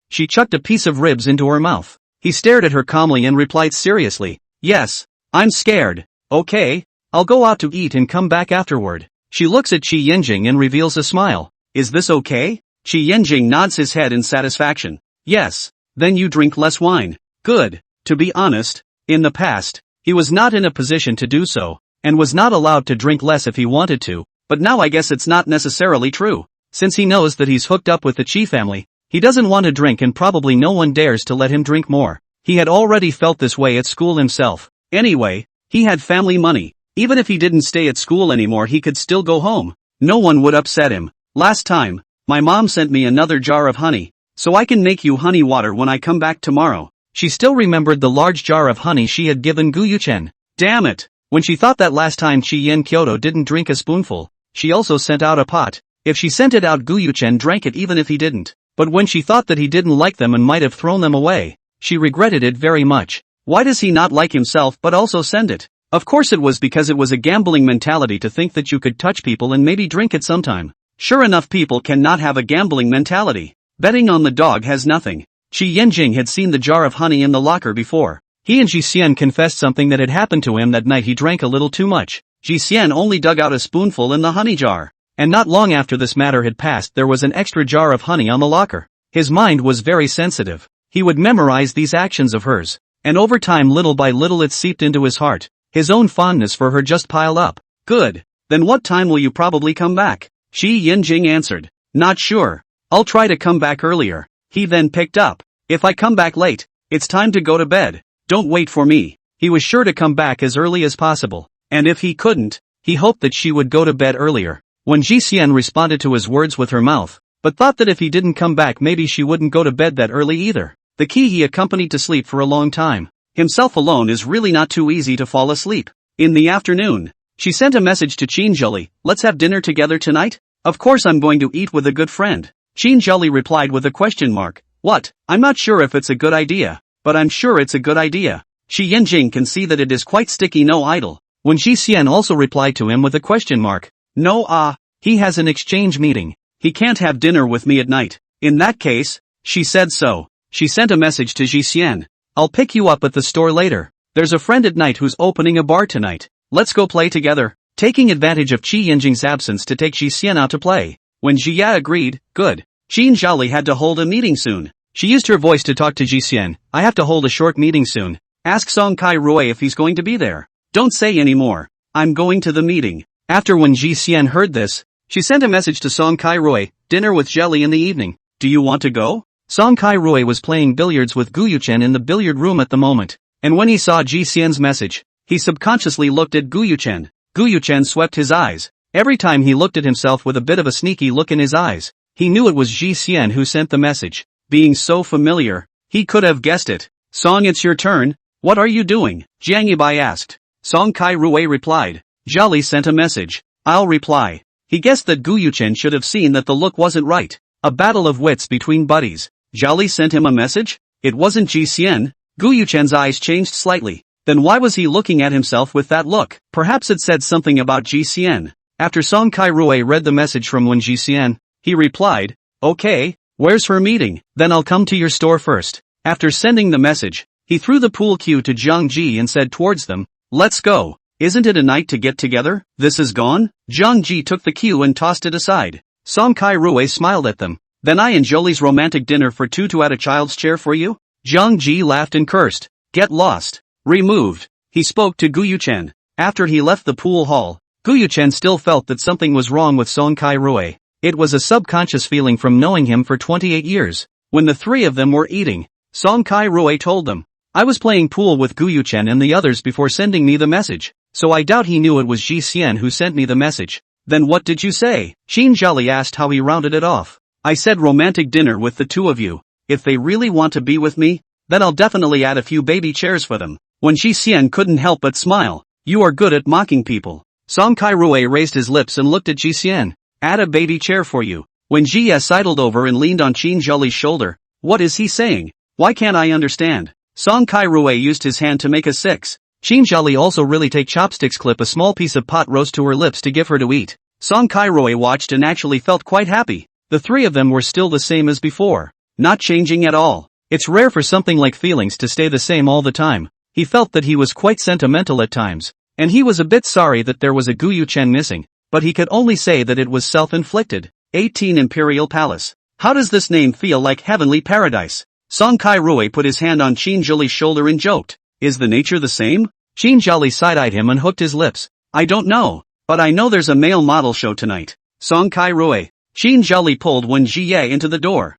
She chucked a piece of ribs into her mouth. He stared at her calmly and replied seriously, yes, I'm scared. Okay, I'll go out to eat and come back afterward. She looks at Shi Yinjing and reveals a smile. Is this okay? Shi Yinjing nods his head in satisfaction. Yes, then you drink less wine. Good. To be honest, in the past, he was not in a position to do so, and was not allowed to drink less if he wanted to, but now I guess it's not necessarily true. Since he knows that he's hooked up with the Qi family, he doesn't want to drink and probably no one dares to let him drink more. He had already felt this way at school himself. Anyway, he had family money. Even if he didn't stay at school anymore he could still go home. No one would upset him. Last time, my mom sent me another jar of honey, so I can make you honey water when I come back tomorrow. She still remembered the large jar of honey she had given Gu Yuchen. Damn it! When she thought that last time Chi Yin Kyoto didn't drink a spoonful, she also sent out a pot. If she sent it out Gu Yuchen drank it even if he didn't. But when she thought that he didn't like them and might have thrown them away, she regretted it very much. Why does he not like himself but also send it? Of course it was because it was a gambling mentality to think that you could touch people and maybe drink it sometime. Sure enough, people cannot have a gambling mentality. Betting on the dog has nothing. Qi Yanjing had seen the jar of honey in the locker before. He and Ji Xian confessed something that had happened to him that night. He drank a little too much. Ji Xian only dug out a spoonful in the honey jar. And not long after this matter had passed, there was an extra jar of honey on the locker. His mind was very sensitive. He would memorize these actions of hers. And over time, little by little, it seeped into his heart. His own fondness for her just piled up. Good. Then what time will you probably come back? Qi Yanjing answered. Not sure. I'll try to come back earlier. He then picked up. If I come back late, it's time to go to bed. Don't wait for me. He was sure to come back as early as possible. And if he couldn't, he hoped that she would go to bed earlier. When Ji Xian responded to his words with her mouth, but thought that if he didn't come back, maybe she wouldn't go to bed that early either. The key he accompanied to sleep for a long time. Himself alone is really not too easy to fall asleep. In the afternoon, she sent a message to Qin Zheli. Let's have dinner together tonight? Of course I'm going to eat with a good friend. Qin Zheli replied with a question mark. What? I'm not sure if it's a good idea, but I'm sure it's a good idea. Qi Yanjing can see that it is quite sticky, no idle. When Ji Xian also replied to him with a question mark. No, he has an exchange meeting. He can't have dinner with me at night. In that case, she said so. She sent a message to Ji Xian. I'll pick you up at the store later. There's a friend at night who's opening a bar tonight. Let's go play together. Taking advantage of Qi Yanjing's absence to take Ji Xian out to play. When Jia agreed, good. Qin Zhali had to hold a meeting soon. She used her voice to talk to Ji Xian. I have to hold a short meeting soon. Ask Song Kai Rui if he's going to be there. Don't say any more. I'm going to the meeting. After when Ji Xian heard this, she sent a message to Song Kai Rui. Dinner with Zheli in the evening. Do you want to go? Song Kai Rui was playing billiards with Gu Yuchen in the billiard room at the moment. And when he saw Ji Xian's message, he subconsciously looked at Gu Yuchen. Gu Yuchen swept his eyes. Every time he looked at himself with a bit of a sneaky look in his eyes. He knew it was Ji Xian who sent the message. Being so familiar, he could have guessed it. Song, it's your turn. What are you doing? Jiang Yibai asked. Song Kai Rui replied. Zhali sent a message. I'll reply. He guessed that Gu Yuchen should have seen that the look wasn't right. A battle of wits between buddies. Zhali sent him a message? It wasn't Ji Xian. Gu Yuchen's eyes changed slightly. Then why was he looking at himself with that look? Perhaps it said something about Ji Xian. After Song Kai Rui read the message from Wen Ji Xian, he replied, okay, where's her meeting? Then I'll come to your store first. After sending the message, he threw the pool cue to Zhang Ji and said towards them, let's go. Isn't it a night to get together? This is gone? Zhang Ji took the cue and tossed it aside. Song Kai Rui smiled at them. Then I and Jolie's romantic dinner for two to add a child's chair for you? Zhang Ji laughed and cursed. Get lost. Removed. He spoke to Gu Yuchen. After he left the pool hall, Gu Yuchen still felt that something was wrong with Song Kai Rui. It was a subconscious feeling from knowing him for 28 years. When the three of them were eating, Song Kai Rui told them, I was playing pool with Gu Yuchen and the others before sending me the message, so I doubt he knew it was Ji Xian who sent me the message. Then what did you say? Qin Zhali asked how he rounded it off. I said romantic dinner with the two of you. If they really want to be with me, then I'll definitely add a few baby chairs for them. When Ji Xian couldn't help but smile. You are good at mocking people. Song Kai Rui raised his lips and looked at Ji Xian. Add a baby chair for you. When Jia sidled over and leaned on Qin Zhali's shoulder. What is he saying? Why can't I understand? Song Kai Rui used his hand to make a 6. Qin Zhali also really take chopsticks, clip a small piece of pot roast to her lips to give her to eat. Song Kai Rui watched and actually felt quite happy. The three of them were still the same as before. Not changing at all. It's rare for something like feelings to stay the same all the time. He felt that he was quite sentimental at times. And he was a bit sorry that there was a Gu Yuchen missing. But he could only say that it was self-inflicted. 18 Imperial Palace. How does this name feel like heavenly paradise? Song Kai Rui put his hand on Qin Zhali's shoulder and joked. Is the nature the same? Qin Zhali side-eyed him and hooked his lips. I don't know. But I know there's a male model show tonight. Song Kai Rui. Qin Zhali pulled Wen Jie into the door.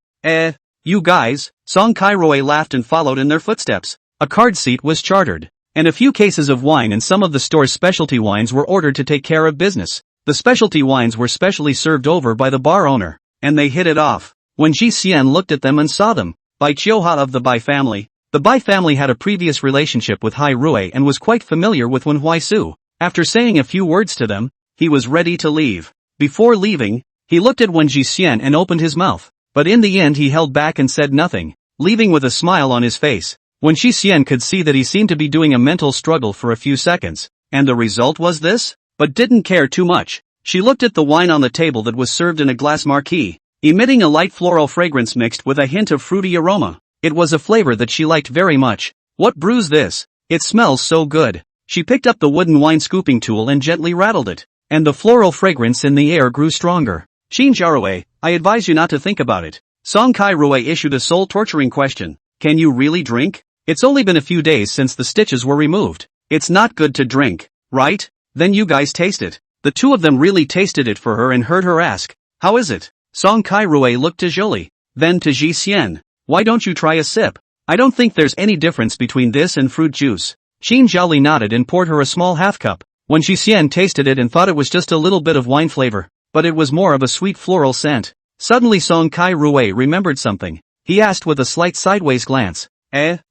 You guys? Song Kai Rui laughed and followed in their footsteps. A card seat was chartered. And a few cases of wine and some of the store's specialty wines were ordered to take care of business. The specialty wines were specially served over by the bar owner. And they hit it off. When Ji Xian looked at them and saw them. Bai Qiuha of the Bai family. The Bai family had a previous relationship with Hai Rui and was quite familiar with Wen Huaisu. After saying a few words to them, he was ready to leave. Before leaving, he looked at Wen Ji Xian and opened his mouth. But in the end he held back and said nothing, leaving with a smile on his face. When Ji Xian could see that he seemed to be doing a mental struggle for a few seconds. and the result was this? But didn't care too much. She looked at the wine on the table that was served in a glass marquee, emitting a light floral fragrance mixed with a hint of fruity aroma. It was a flavor that she liked very much. What brews this? It smells so good. She picked up the wooden wine scooping tool and gently rattled it, and the floral fragrance in the air grew stronger. Shin Jarue, I advise you not to think about it. Song Kai-rue issued a soul-torturing question. Can you really drink? It's only been a few days since the stitches were removed. It's not good to drink, right? Then you guys taste it. The two of them really tasted it for her and heard her ask, how is it? Song Kai-rue looked to Jolie, then to Ji Xian. Why don't you try a sip? I don't think there's any difference between this and fruit juice. Shin Jiali nodded and poured her a small half cup. When Ji Xian tasted it and thought it was just a little bit of wine flavor, but it was more of a sweet floral scent. Suddenly Song Kai-rue remembered something. He asked with a slight sideways glance,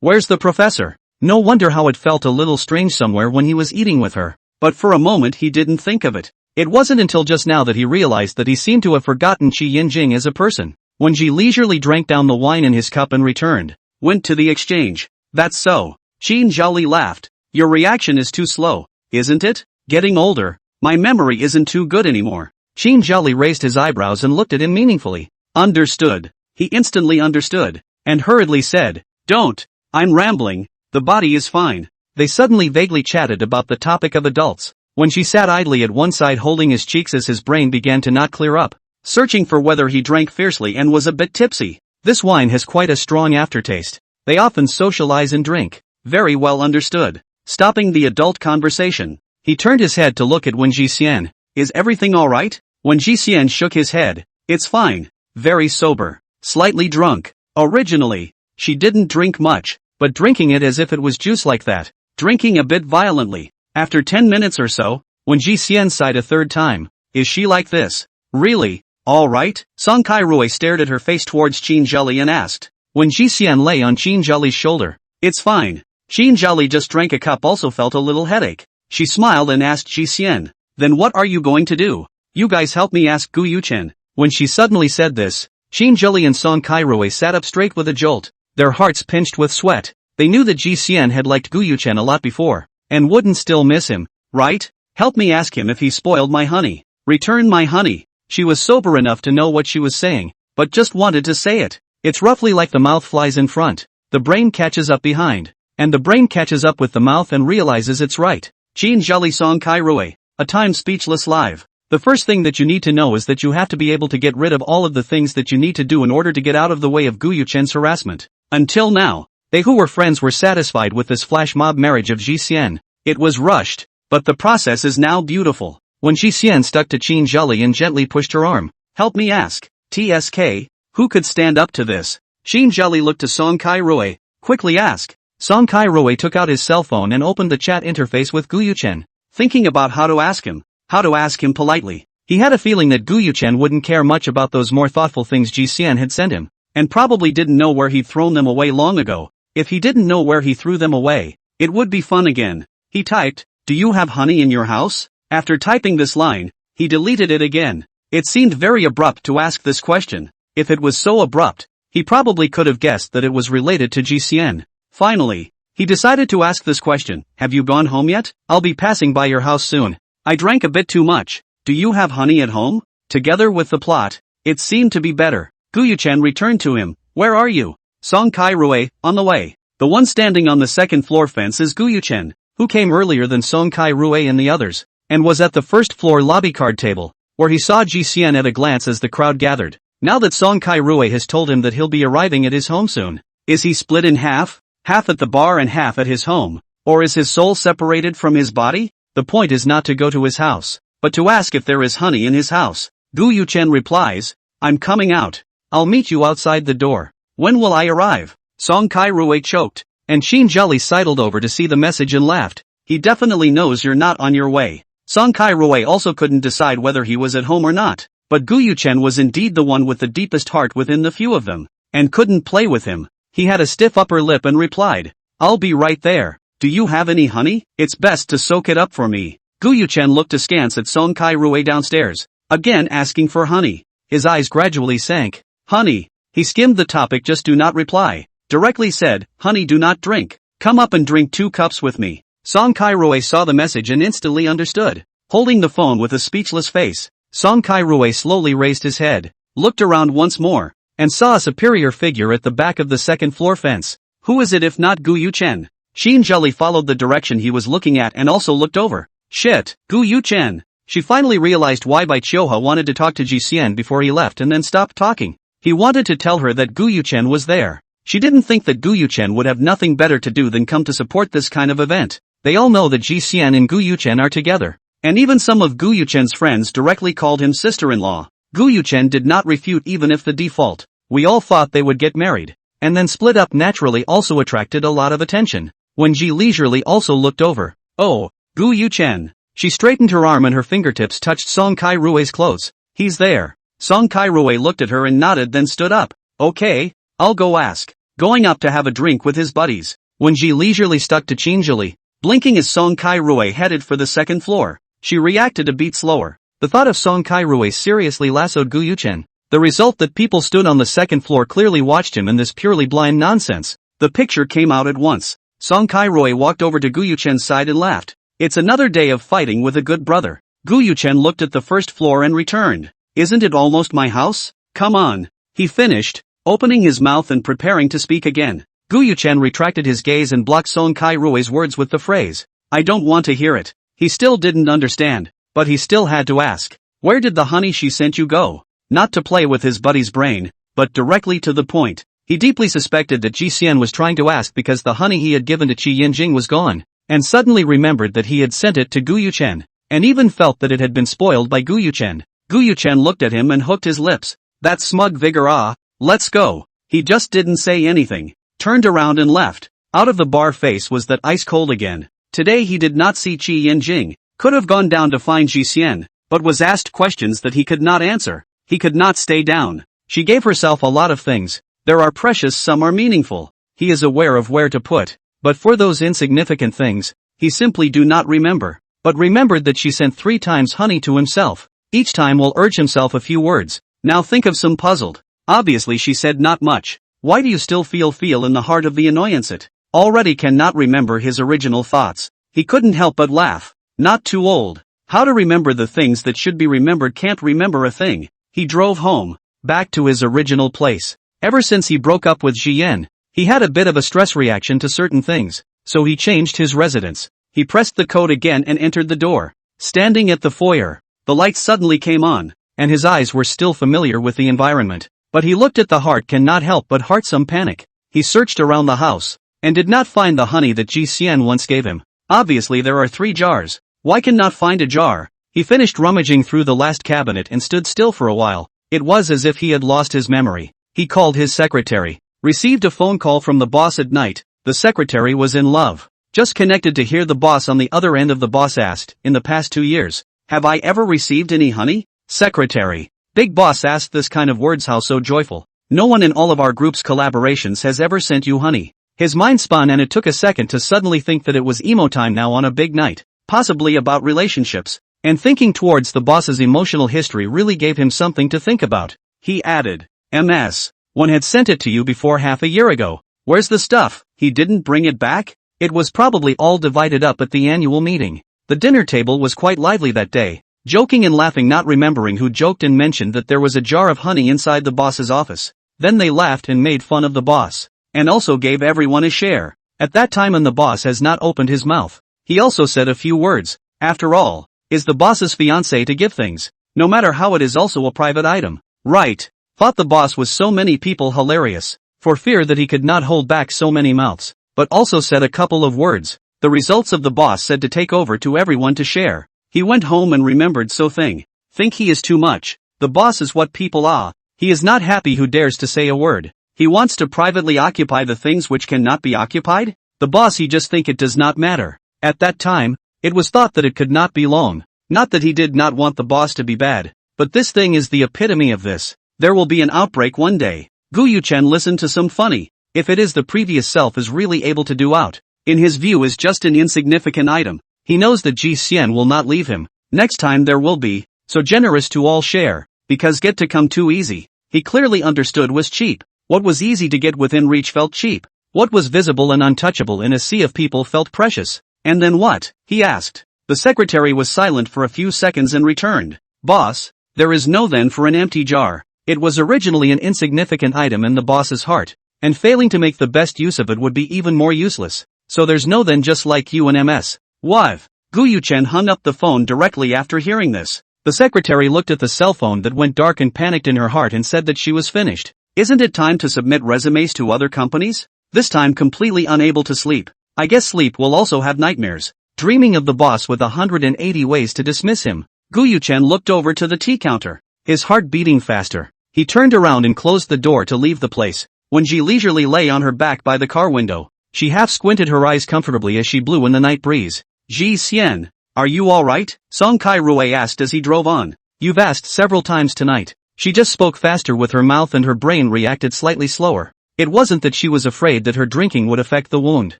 where's the professor? No wonder how it felt a little strange somewhere when he was eating with her. But for a moment he didn't think of it. It wasn't until just now that he realized that he seemed to have forgotten Qi Yinjing as a person. When Ji leisurely drank down the wine in his cup and returned, went to the exchange. That's so. Qin Zhaoli laughed. Your reaction is too slow, isn't it? Getting older. My memory isn't too good anymore. Qin Zhaoli raised his eyebrows and looked at him meaningfully. Understood. He instantly understood, and hurriedly said, Don't. I'm rambling. The body is fine. They suddenly vaguely chatted about the topic of adults. When she sat idly at one side holding his cheeks as his brain began to not clear up, searching for whether he drank fiercely and was a bit tipsy. This wine has quite a strong aftertaste. They often socialize and drink. Very well understood. Stopping the adult conversation, he turned his head to look at Wen Jixian. Is everything alright? Wen Jixian shook his head. It's fine. Very sober. Slightly drunk. Originally, she didn't drink much, but drinking it as if it was juice like that. Drinking a bit violently. After 10 minutes or so, Wen Jixian sighed a third time. Is she like this? Really? Alright? Song Kai-rue stared at her face towards Qin Zhaoli and asked. When Jixian lay on Qin Zhaoli's shoulder. It's fine. Qin Zhaoli just drank a cup also felt a little headache. She smiled and asked Jixian. Then what are you going to do? You guys help me ask Gu Yuchen. When she suddenly said this, Qin Zhaoli and Song Kai-rue sat up straight with a jolt. Their hearts pinched with sweat. They knew that Jixian had liked Gu Yuchen a lot before, and wouldn't still miss him, right? Help me ask him if he spoiled my honey. Return my honey. She was sober enough to know what she was saying, but just wanted to say it. It's roughly like the mouth flies in front, the brain catches up behind, and the brain catches up with the mouth and realizes it's right. Qin Zhaoli Song Kai-rue, a time speechless live. The first thing that you need to know is that you have to be able to get rid of all of the things that you need to do in order to get out of the way of Gu Yuchen's harassment. Until now, they who were friends were satisfied with this flash mob marriage of Jixian. It was rushed, but the process is now beautiful. When Jixian stuck to Qin Zhaoli and gently pushed her arm, help me ask, TSK, who could stand up to this? Qin Zhaoli looked to Song Kai-rue, quickly ask. Song Kai-rue took out his cell phone and opened the chat interface with Gu Yuchen, thinking about how to ask him politely. He had a feeling that Gu Yuchen wouldn't care much about those more thoughtful things Jixian had sent him, and probably didn't know where he'd thrown them away long ago. If he didn't know where he threw them away, it would be fun again. He typed, do you have honey in your house? After typing this line, he deleted it again. It seemed very abrupt to ask this question. If it was so abrupt, he probably could have guessed that it was related to Jixian. Finally, he decided to ask this question. Have you gone home yet? I'll be passing by your house soon. I drank a bit too much. Do you have honey at home? Together with the plot, it seemed to be better. Gu Yuchen returned to him. Where are you? Song Kai-rue, on the way. The one standing on the second floor fence is Gu Yuchen, who came earlier than Song Kai-rue and the others, and was at the first floor lobby card table, where he saw Jixian at a glance as the crowd gathered. Now that Song Kai-rue has told him that he'll be arriving at his home soon, is he split in half? Half at the bar and half at his home? Or is his soul separated from his body? The point is not to go to his house, but to ask if there is honey in his house. Gu Yuchen replies, I'm coming out. I'll meet you outside the door. When will I arrive? Song Kai-rue choked, and Qin Zhaoli sidled over to see the message and laughed. He definitely knows you're not on your way. Song Kai-rue also couldn't decide whether he was at home or not, but Gu Yuchen was indeed the one with the deepest heart within the few of them, and couldn't play with him. He had a stiff upper lip and replied, I'll be right there. Do you have any honey? It's best to soak it up for me. Gu Yuchen looked askance at Song Kai-rue downstairs, again asking for honey. His eyes gradually sank. Honey. He skimmed the topic. Just do not reply. Directly said, honey do not drink. Come up and drink 2 cups with me. Song Kai-rui saw the message and instantly understood. Holding the phone with a speechless face, Song Kai-rui slowly raised his head, looked around once more, and saw a superior figure at the back of the second-floor fence. Who is it if not Gu Yuchen? Xin Zheli followed the direction he was looking at and also looked over. Shit, Gu Yuchen! She finally realized why Bai Qiuhe wanted to talk to Ji Xian before he left and then stopped talking. He wanted to tell her that Gu Yuchen was there. She didn't think that Gu Yuchen would have nothing better to do than come to support this kind of event. They all know that Ji Xian and Gu Yuchen are together. And even some of Gu Yuchen's friends directly called him sister-in-law. Gu Yuchen did not refute even if the default. We all thought they would get married. And then split up naturally also attracted a lot of attention. When Ji leisurely also looked over. Oh, Gu Yuchen. She straightened her arm and her fingertips touched Song Kai-rui's clothes. He's there. Song Kai-rui looked at her and nodded then stood up. Okay, I'll go ask. Going up to have a drink with his buddies. When Ji leisurely stuck to Xin Zheli, blinking as Song Kai-rui headed for the second floor, she reacted a beat slower. The thought of Song Kai-rui seriously lassoed Gu Yuchen. The result that people stood on the second floor clearly watched him in this purely blind nonsense. The picture came out at once. Song Kai-rui walked over to Gu Yuchen's side and laughed. It's another day of fighting with a good brother. Gu Yuchen looked at the first floor and returned. Isn't it almost my house? Come on. He finished, opening his mouth and preparing to speak again. Gu Yuchen retracted his gaze and blocked Song Kai-rui's words with the phrase, I don't want to hear it. He still didn't understand, but he still had to ask. Where did the honey she sent you go? Not to play with his buddy's brain, but directly to the point. He deeply suspected that Ji Xian was trying to ask because the honey he had given to Qi Yanjing was gone, and suddenly remembered that he had sent it to Gu Yuchen, and even felt that it had been spoiled by Gu Yuchen. Gu Yuchen looked at him and hooked his lips. That smug vigor let's go. He just didn't say anything, turned around and left. Out of the bar face was that ice cold again. Today he did not see Qi Yanjing, could have gone down to find Ji Xian, but was asked questions that he could not answer. He could not stay down. She gave herself a lot of things. There are precious, some are meaningful. He is aware of where to put. But for those insignificant things, he simply do not remember. But remembered that she sent 3 times honey to himself. Each time will urge himself a few words. Now think of some puzzled. Obviously she said not much. Why do you still feel in the heart of the annoyance it? Already cannot remember his original thoughts. He couldn't help but laugh. Not too old. How to remember the things that should be remembered can't remember a thing. He drove home, back to his original place. Ever since he broke up with Jian, he had a bit of a stress reaction to certain things, so he changed his residence. He pressed the code again and entered the door. Standing at the foyer, the lights suddenly came on, and his eyes were still familiar with the environment. But he looked at the heart cannot help but heart some panic. He searched around the house, and did not find the honey that Ji Xian once gave him. Obviously there are 3 jars. Why cannot find a jar? He finished rummaging through the last cabinet and stood still for a while. It was as if he had lost his memory. He called his secretary. Received a phone call from the boss at night. The secretary was in love. Just connected to hear the boss on the other end of the boss asked, in the past 2 years, have I ever received any honey? Secretary. Big boss asked this kind of words how so joyful. No one in all of our group's collaborations has ever sent you honey. His mind spun and it took a second to suddenly think that it was emo time now on a big night. Possibly about relationships. And thinking towards the boss's emotional history really gave him something to think about. He added, MS. One had sent it to you before half a year ago. Where's the stuff? He didn't bring it back? It was probably all divided up at the annual meeting. The dinner table was quite lively that day. Joking and laughing, not remembering who joked and mentioned that there was a jar of honey inside the boss's office. Then they laughed and made fun of the boss. And also gave everyone a share. At that time and the boss has not opened his mouth. He also said a few words. After all, is the boss's fiancé to give things, no matter how it is also a private item. Right. Thought the boss was so many people hilarious, for fear that he could not hold back so many mouths, but also said a couple of words. The results of the boss said to take over to everyone to share. He went home and remembered so think he is too much. The boss is what people are. He is not happy who dares to say a word. He wants to privately occupy the things which cannot be occupied. The boss he just think it does not matter. At that time, it was thought that it could not be long. Not that he did not want the boss to be bad, but this thing is the epitome of this. There will be an outbreak one day. Gu Yuchen listened to some funny. If it is the previous self is really able to do out, in his view is just an insignificant item. He knows that Ji Xian will not leave him. Next time there will be, so generous to all share, because get to come too easy. He clearly understood was cheap. What was easy to get within reach felt cheap. What was visible and untouchable in a sea of people felt precious. And then what? He asked. The secretary was silent for a few seconds and returned. Boss, there is no then for an empty jar. It was originally an insignificant item in the boss's heart, and failing to make the best use of it would be even more useless. So there's no then just like you and MS. Wive. Guyuchen hung up the phone directly after hearing this. The secretary looked at the cell phone that went dark and panicked in her heart and said that she was finished. Isn't it time to submit resumes to other companies? This time completely unable to sleep. I guess sleep will also have nightmares. Dreaming of the boss with 180 ways to dismiss him. Guyuchen looked over to the tea counter. His heart beating faster. He turned around and closed the door to leave the place. When she leisurely lay on her back by the car window, she half squinted her eyes comfortably as she blew in the night breeze. Ji Xian, are you alright? Song Kai-rui asked as he drove on. You've asked several times tonight. She just spoke faster with her mouth and her brain reacted slightly slower. It wasn't that she was afraid that her drinking would affect the wound.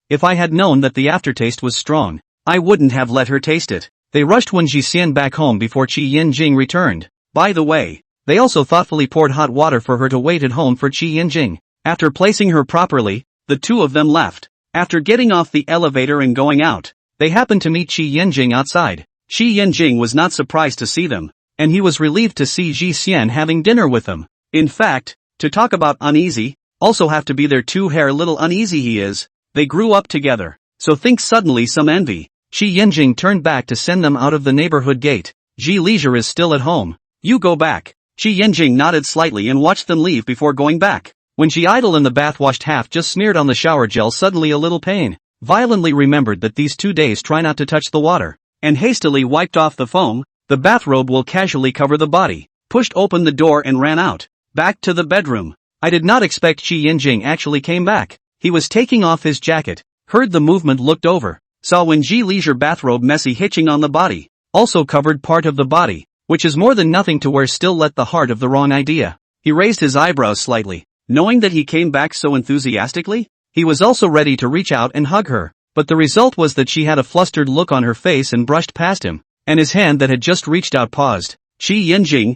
If I had known that the aftertaste was strong, I wouldn't have let her taste it. They rushed Wen Jixian back home before Qi Yinjing returned. By the way, they also thoughtfully poured hot water for her to wait at home for Qi Yinjing. After placing her properly, the two of them left. After getting off the elevator and going out, they happened to meet Qi Yinjing outside. Qi Yinjing was not surprised to see them, and he was relieved to see Ji Xian having dinner with them. In fact, to talk about uneasy, also have to be their two-hair little uneasy he is. They grew up together, so think suddenly some envy. Qi Yinjing turned back to send them out of the neighborhood gate. Ji Leisure is still at home. You go back. Qi Yinjing nodded slightly and watched them leave before going back. When she idle in the bath washed half just smeared on the shower gel suddenly a little pain. Violently remembered that these 2 days try not to touch the water, and hastily wiped off the foam. The bathrobe will casually cover the body. Pushed open the door and ran out. Back to the bedroom. I did not expect Qi Yinjing actually came back. He was taking off his jacket, heard the movement, looked over, saw Wen Ji Leisure bathrobe messy hitching on the body, also covered part of the body, which is more than nothing to wear, still let the heart of the wrong idea. He raised his eyebrows slightly, knowing that he came back so enthusiastically. He was also ready to reach out and hug her, but the result was that she had a flustered look on her face and brushed past him, and his hand that had just reached out paused. Qi Yinjing? ?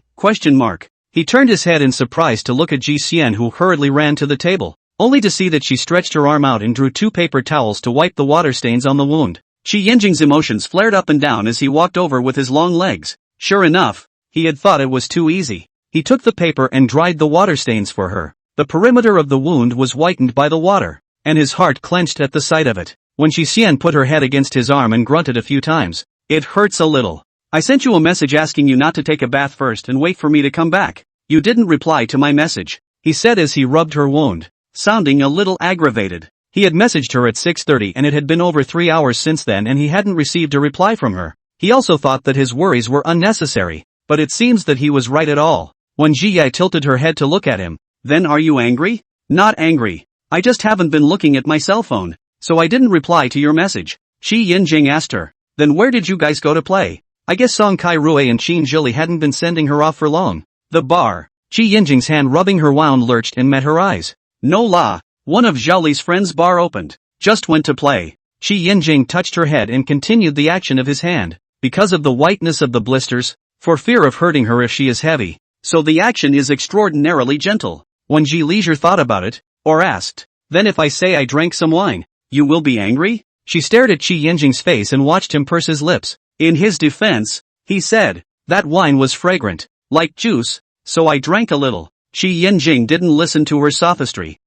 He turned his head in surprise to look at Ji Xian, who hurriedly ran to the table, only to see that she stretched her arm out and drew 2 paper towels to wipe the water stains on the wound. Qi Yinjing's emotions flared up and down as he walked over with his long legs. Sure enough, he had thought it was too easy. He took the paper and dried the water stains for her. The perimeter of the wound was whitened by the water, and his heart clenched at the sight of it. When Ji Xian put her head against his arm and grunted a few times, "It hurts a little. I sent you a message asking you not to take a bath first and wait for me to come back. You didn't reply to my message," he said as he rubbed her wound, sounding a little aggravated. He had messaged her at 6:30 and it had been over 3 hours since then and he hadn't received a reply from her. He also thought that his worries were unnecessary, but it seems that he was right at all. When Ji Yi tilted her head to look at him, "Then are you angry?" "Not angry. I just haven't been looking at my cell phone, so I didn't reply to your message." Qi Yinjing asked her, "Then where did you guys go to play?" "I guess Song Kai-rui and Qin Zhili hadn't been sending her off for long." "The bar." Qi Yinjing's hand rubbing her wound lurched and met her eyes. "No la. One of Zhali's friends' bar opened. Just went to play." Qi Yinjing touched her head and continued the action of his hand. Because of the whiteness of the blisters, for fear of hurting her if she is heavy, so the action is extraordinarily gentle. When Ji Leisure thought about it, or asked, "Then if I say I drank some wine, you will be angry?" She stared at Qi Yinjing's face and watched him purse his lips. In his defense, he said, "That wine was fragrant, like juice, so I drank a little." Qi Yinjing didn't listen to her sophistry.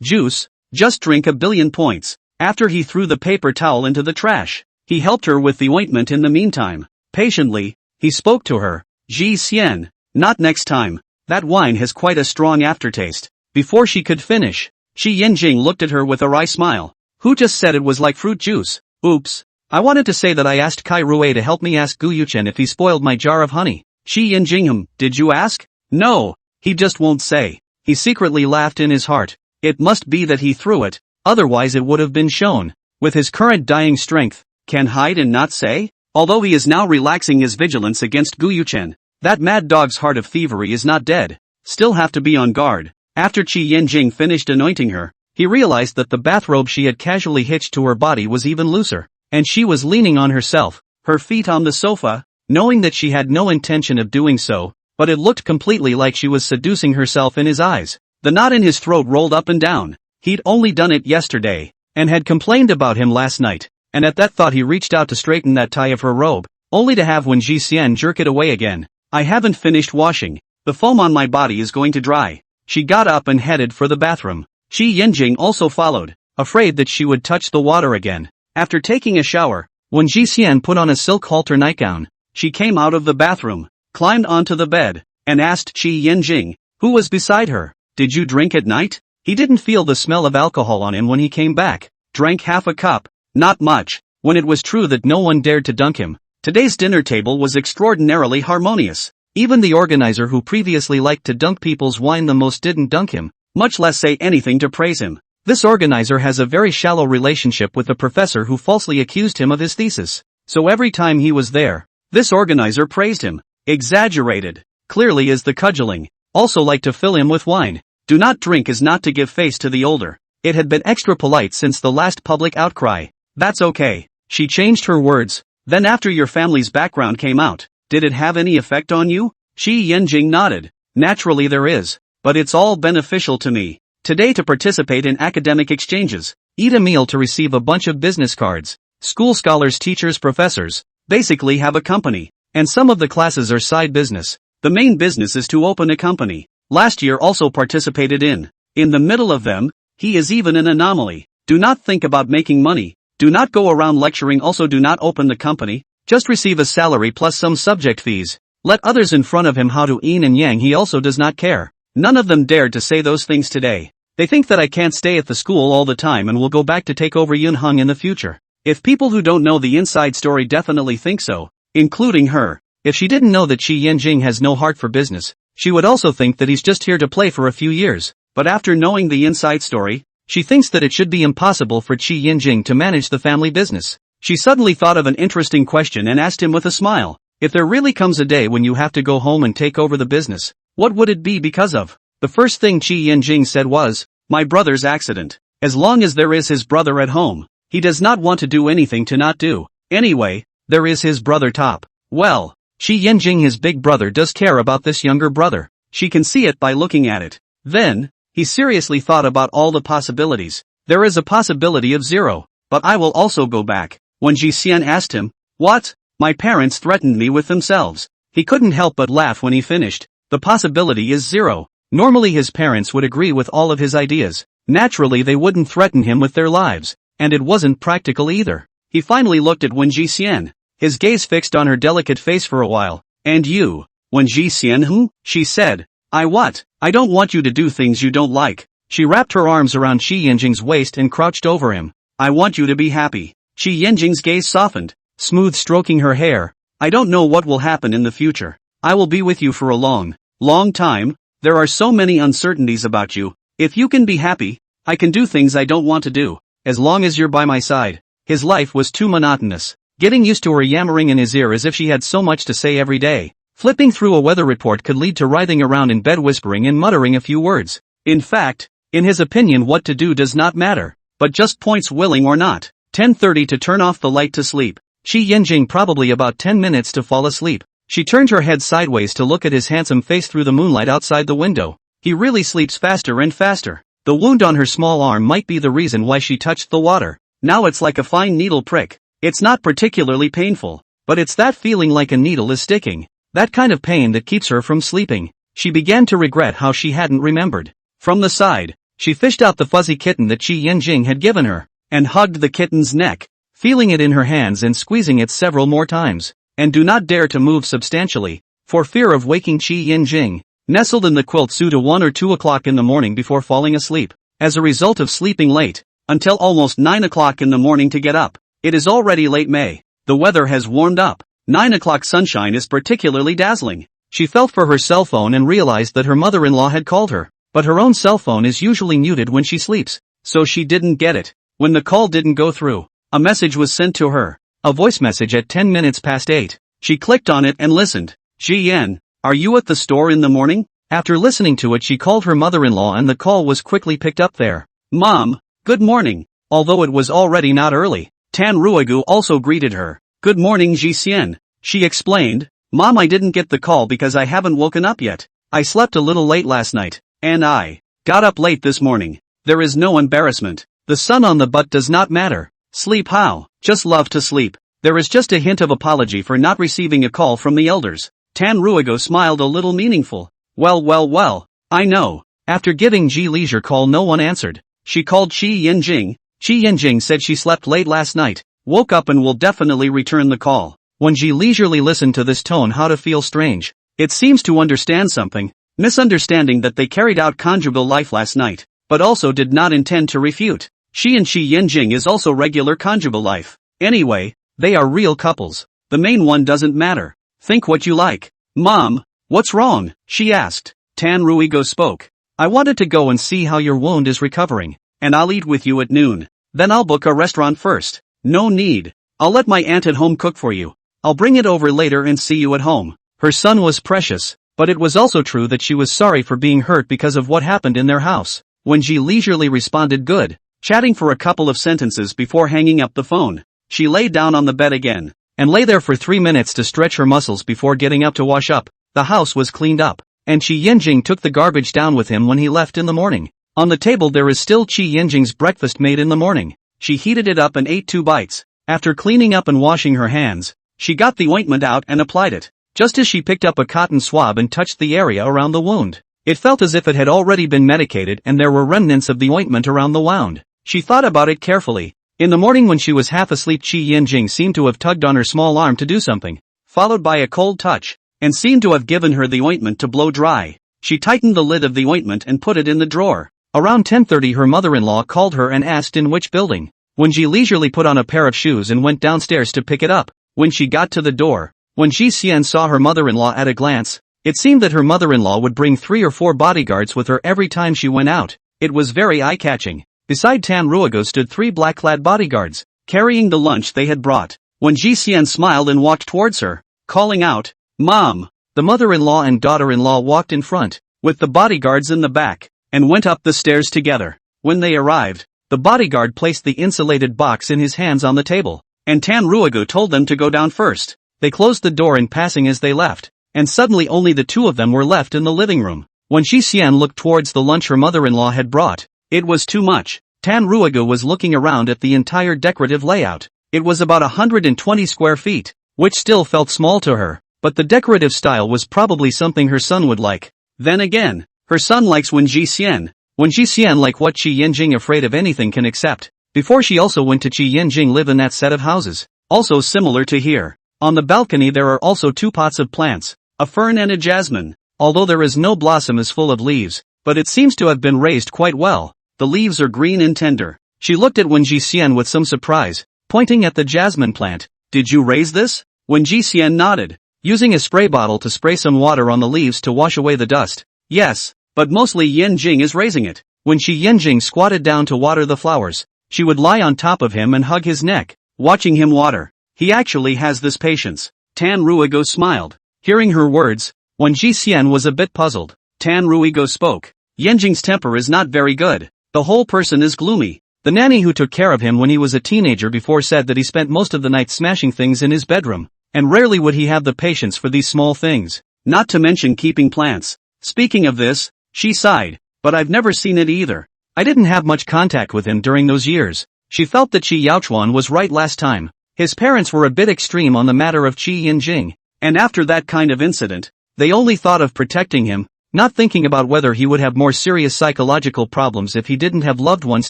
Juice, just drink a billion points. After he threw the paper towel into the trash, he helped her with the ointment in the meantime. Patiently, he spoke to her. "Ji Xian, not next time. That wine has quite a strong aftertaste." Before she could finish, Qi Yinjing looked at her with a wry smile. "Who just said it was like fruit juice?" "Oops. I wanted to say that I asked Kai-rui to help me ask Guyuchen if he spoiled my jar of honey." Qi Yinjing, "Did you ask?" "No, he just won't say." He secretly laughed in his heart. It must be that he threw it, otherwise it would have been shown. With his current dying strength, can hide and not say? Although he is now relaxing his vigilance against Guyuchen, that mad dog's heart of thievery is not dead. Still have to be on guard. After Qi Yinjing finished anointing her, he realized that the bathrobe she had casually hitched to her body was even looser, and she was leaning on herself, her feet on the sofa, knowing that she had no intention of doing so, but it looked completely like she was seducing herself in his eyes. The knot in his throat rolled up and down. He'd only done it yesterday, and had complained about him last night, and at that thought he reached out to straighten that tie of her robe, only to have Wen Jixian jerk it away again. I haven't finished washing. The foam on my body is going to dry. She got up and headed for the bathroom. Qi Yanjing also followed, afraid that she would touch the water again. After taking a shower, Wen Jixian put on a silk halter nightgown. She came out of the bathroom, climbed onto the bed, and asked Qi Yanjing, who was beside her, "Did you drink at night?" He didn't feel the smell of alcohol on him when he came back. Drank half a cup, not much. When it was true that no one dared to dunk him, today's dinner table was extraordinarily harmonious. Even the organizer who previously liked to dunk people's wine the most didn't dunk him, much less say anything to praise him. This organizer has a very shallow relationship with the professor who falsely accused him of his thesis. So every time he was there, this organizer praised him. Exaggerated. Clearly is the cudgeling. Also like to fill him with wine. Do not drink is not to give face to the older. It had been extra polite since the last public outcry. That's okay. She changed her words. Then after your family's background came out, did it have any effect on you? Qi Yanjing nodded. Naturally there is. But it's all beneficial to me. Today to participate in academic exchanges, eat a meal to receive a bunch of business cards. School scholars, teachers, professors, basically have a company. And some of the classes are side business. The main business is to open a company. Last year also participated in the middle of them, he is even an anomaly. Do not think about making money. Do not go around lecturing. Also do not open the company. Just receive a salary plus some subject fees. Let others in front of him how to yin and yang. He also does not care. None of them dared to say those things today. They think that I can't stay at the school all the time and will go back to take over Yunheng in the future. If people who don't know the inside story definitely think so, including her, if she didn't know that Qi Yanjing has no heart for business, she would also think that he's just here to play for a few years. But after knowing the inside story, she thinks that it should be impossible for Qi Yanjing to manage the family business. She suddenly thought of an interesting question and asked him with a smile, if there really comes a day when you have to go home and take over the business, what would it be because of? The first thing Qi Yanjing said was, my brother's accident. As long as there is his brother at home, he does not want to do anything to not do. Anyway, there is his brother Top. Well, Qi Yanjing, his big brother, does care about this younger brother. She can see it by looking at it. Then, he seriously thought about all the possibilities. There is a possibility of 0, but I will also go back. When Ji Xian asked him, what? My parents threatened me with themselves. He couldn't help but laugh when he finished. The possibility is 0. Normally his parents would agree with all of his ideas. Naturally they wouldn't threaten him with their lives. And it wasn't practical either. He finally looked at Wen Jixian. His gaze fixed on her delicate face for a while. And you, Wen Jixian, she said. I what? I don't want you to do things you don't like. She wrapped her arms around Qi Yanjing's waist and crouched over him. I want you to be happy. Qi Yanjing's gaze softened, smooth stroking her hair. I don't know what will happen in the future. I will be with you for a long time. There are so many uncertainties about you. If you can be happy, I can do things I don't want to do. As long as you're by my side. His life was too monotonous. Getting used to her yammering in his ear as if she had so much to say every day. Flipping through a weather report could lead to writhing around in bed whispering and muttering a few words. In fact, in his opinion what to do does not matter, but just points willing or not. 10:30 to turn off the light to sleep. Qi Yanjing probably about 10 minutes to fall asleep. She turned her head sideways to look at his handsome face through the moonlight outside the window. He really sleeps faster and faster. The wound on her small arm might be the reason why she touched the water. Now it's like a fine needle prick. It's not particularly painful, but it's that feeling like a needle is sticking. That kind of pain that keeps her from sleeping. She began to regret how she hadn't remembered. From the side, she fished out the fuzzy kitten that Qi Yanjing had given her, and hugged the kitten's neck, feeling it in her hands and squeezing it several more times. And do not dare to move substantially, for fear of waking Qi Yanjing. Nestled in the quilt suit to 1 or 2 o'clock in the morning before falling asleep. As a result of sleeping late, until almost 9 o'clock in the morning to get up. It is already late May. The weather has warmed up. 9 o'clock sunshine is particularly dazzling. She felt for her cell phone and realized that her mother-in-law had called her. But her own cell phone is usually muted when she sleeps, so she didn't get it. When the call didn't go through, a message was sent to her. A voice message at 10 minutes past 8. She clicked on it and listened. Jian, are you at the store in the morning? After listening to it she called her mother-in-law and the call was quickly picked up there. Mom, good morning. Although it was already not early, Tan Ruigu also greeted her. Good morning Jixian. She explained, Mom, I didn't get the call because I haven't woken up yet. I slept a little late last night, and I got up late this morning. There is no embarrassment. The sun on the butt does not matter. Sleep how? Just love to sleep. There is just a hint of apology for not receiving a call from the elders. Tan Ruigo smiled a little meaningful. Well, I know. After giving Ji leisure call no one answered. She called Qi Yinjing. Qi Yinjing said she slept late last night, woke up and will definitely return the call. When Ji leisurely listened to this tone how to feel strange. It seems to understand something, misunderstanding that they carried out conjugal life last night, but also did not intend to refute. She and Qi Yinjing is also regular conjugal life. Anyway, they are real couples. The main one doesn't matter. Think what you like. Mom, what's wrong? She asked. Tan Ruigo spoke. I wanted to go and see how your wound is recovering, and I'll eat with you at noon. Then I'll book a restaurant first. No need. I'll let my aunt at home cook for you. I'll bring it over later and see you at home. Her son was precious, but it was also true that she was sorry for being hurt because of what happened in their house. When Ji leisurely responded good, chatting for a couple of sentences before hanging up the phone, she lay down on the bed again, and lay there for 3 minutes to stretch her muscles before getting up to wash up. The house was cleaned up, and Qi Yinjing took the garbage down with him when he left in the morning. On the table there is still Qi Yinjing's breakfast made in the morning. She heated it up and ate 2 bites. After cleaning up and washing her hands, she got the ointment out and applied it. Just as she picked up a cotton swab and touched the area around the wound, it felt as if it had already been medicated and there were remnants of the ointment around the wound. She thought about it carefully. In the morning when she was half asleep Qi Yinjing seemed to have tugged on her small arm to do something, followed by a cold touch, and seemed to have given her the ointment to blow dry. She tightened the lid of the ointment and put it in the drawer. Around 10:30 her mother-in-law called her and asked in which building. When she leisurely put on a pair of shoes and went downstairs to pick it up. When she got to the door, when Ji Xian saw her mother-in-law at a glance, it seemed that her mother-in-law would bring 3 or 4 bodyguards with her every time she went out. It was very eye-catching. Beside Tan Ruigo stood 3 black-clad bodyguards, carrying the lunch they had brought. When Ji Xian smiled and walked towards her, calling out, Mom! The mother-in-law and daughter-in-law walked in front, with the bodyguards in the back, and went up the stairs together. When they arrived, the bodyguard placed the insulated box in his hands on the table, and Tan Ruigo told them to go down first. They closed the door in passing as they left, and suddenly only the 2 of them were left in the living room. When Ji Xian looked towards the lunch her mother-in-law had brought, it was too much. Tan Ruigo was looking around at the entire decorative layout. It was about 120 square feet, which still felt small to her, but the decorative style was probably something her son would like. Then again, her son likes Wen Ji Xian like what Qi Yinjing afraid of anything can accept. Before she also went to Qi Yinjing live in that set of houses, also similar to here. On the balcony there are also 2 pots of plants, a fern and a jasmine. Although there is no blossom is full of leaves, but it seems to have been raised quite well. The leaves are green and tender. She looked at Wen Ji Xian with some surprise, pointing at the jasmine plant. Did you raise this? Wen Ji Xian nodded, using a spray bottle to spray some water on the leaves to wash away the dust. Yes, but mostly Yinjing is raising it. When Qi Yinjing squatted down to water the flowers, she would lie on top of him and hug his neck, watching him water. He actually has this patience. Tan Ruigo smiled. Hearing her words, Wen Ji Xian was a bit puzzled. Tan Ruigo spoke. Yinjing's temper is not very good. The whole person is gloomy. The nanny who took care of him when he was a teenager before said that he spent most of the night smashing things in his bedroom, and rarely would he have the patience for these small things, not to mention keeping plants. Speaking of this, she sighed, but I've never seen it either. I didn't have much contact with him during those years. She felt that Qi Yaochuan was right last time. His parents were a bit extreme on the matter of Qi Yinjing, and after that kind of incident, they only thought of protecting him, not thinking about whether he would have more serious psychological problems if he didn't have loved ones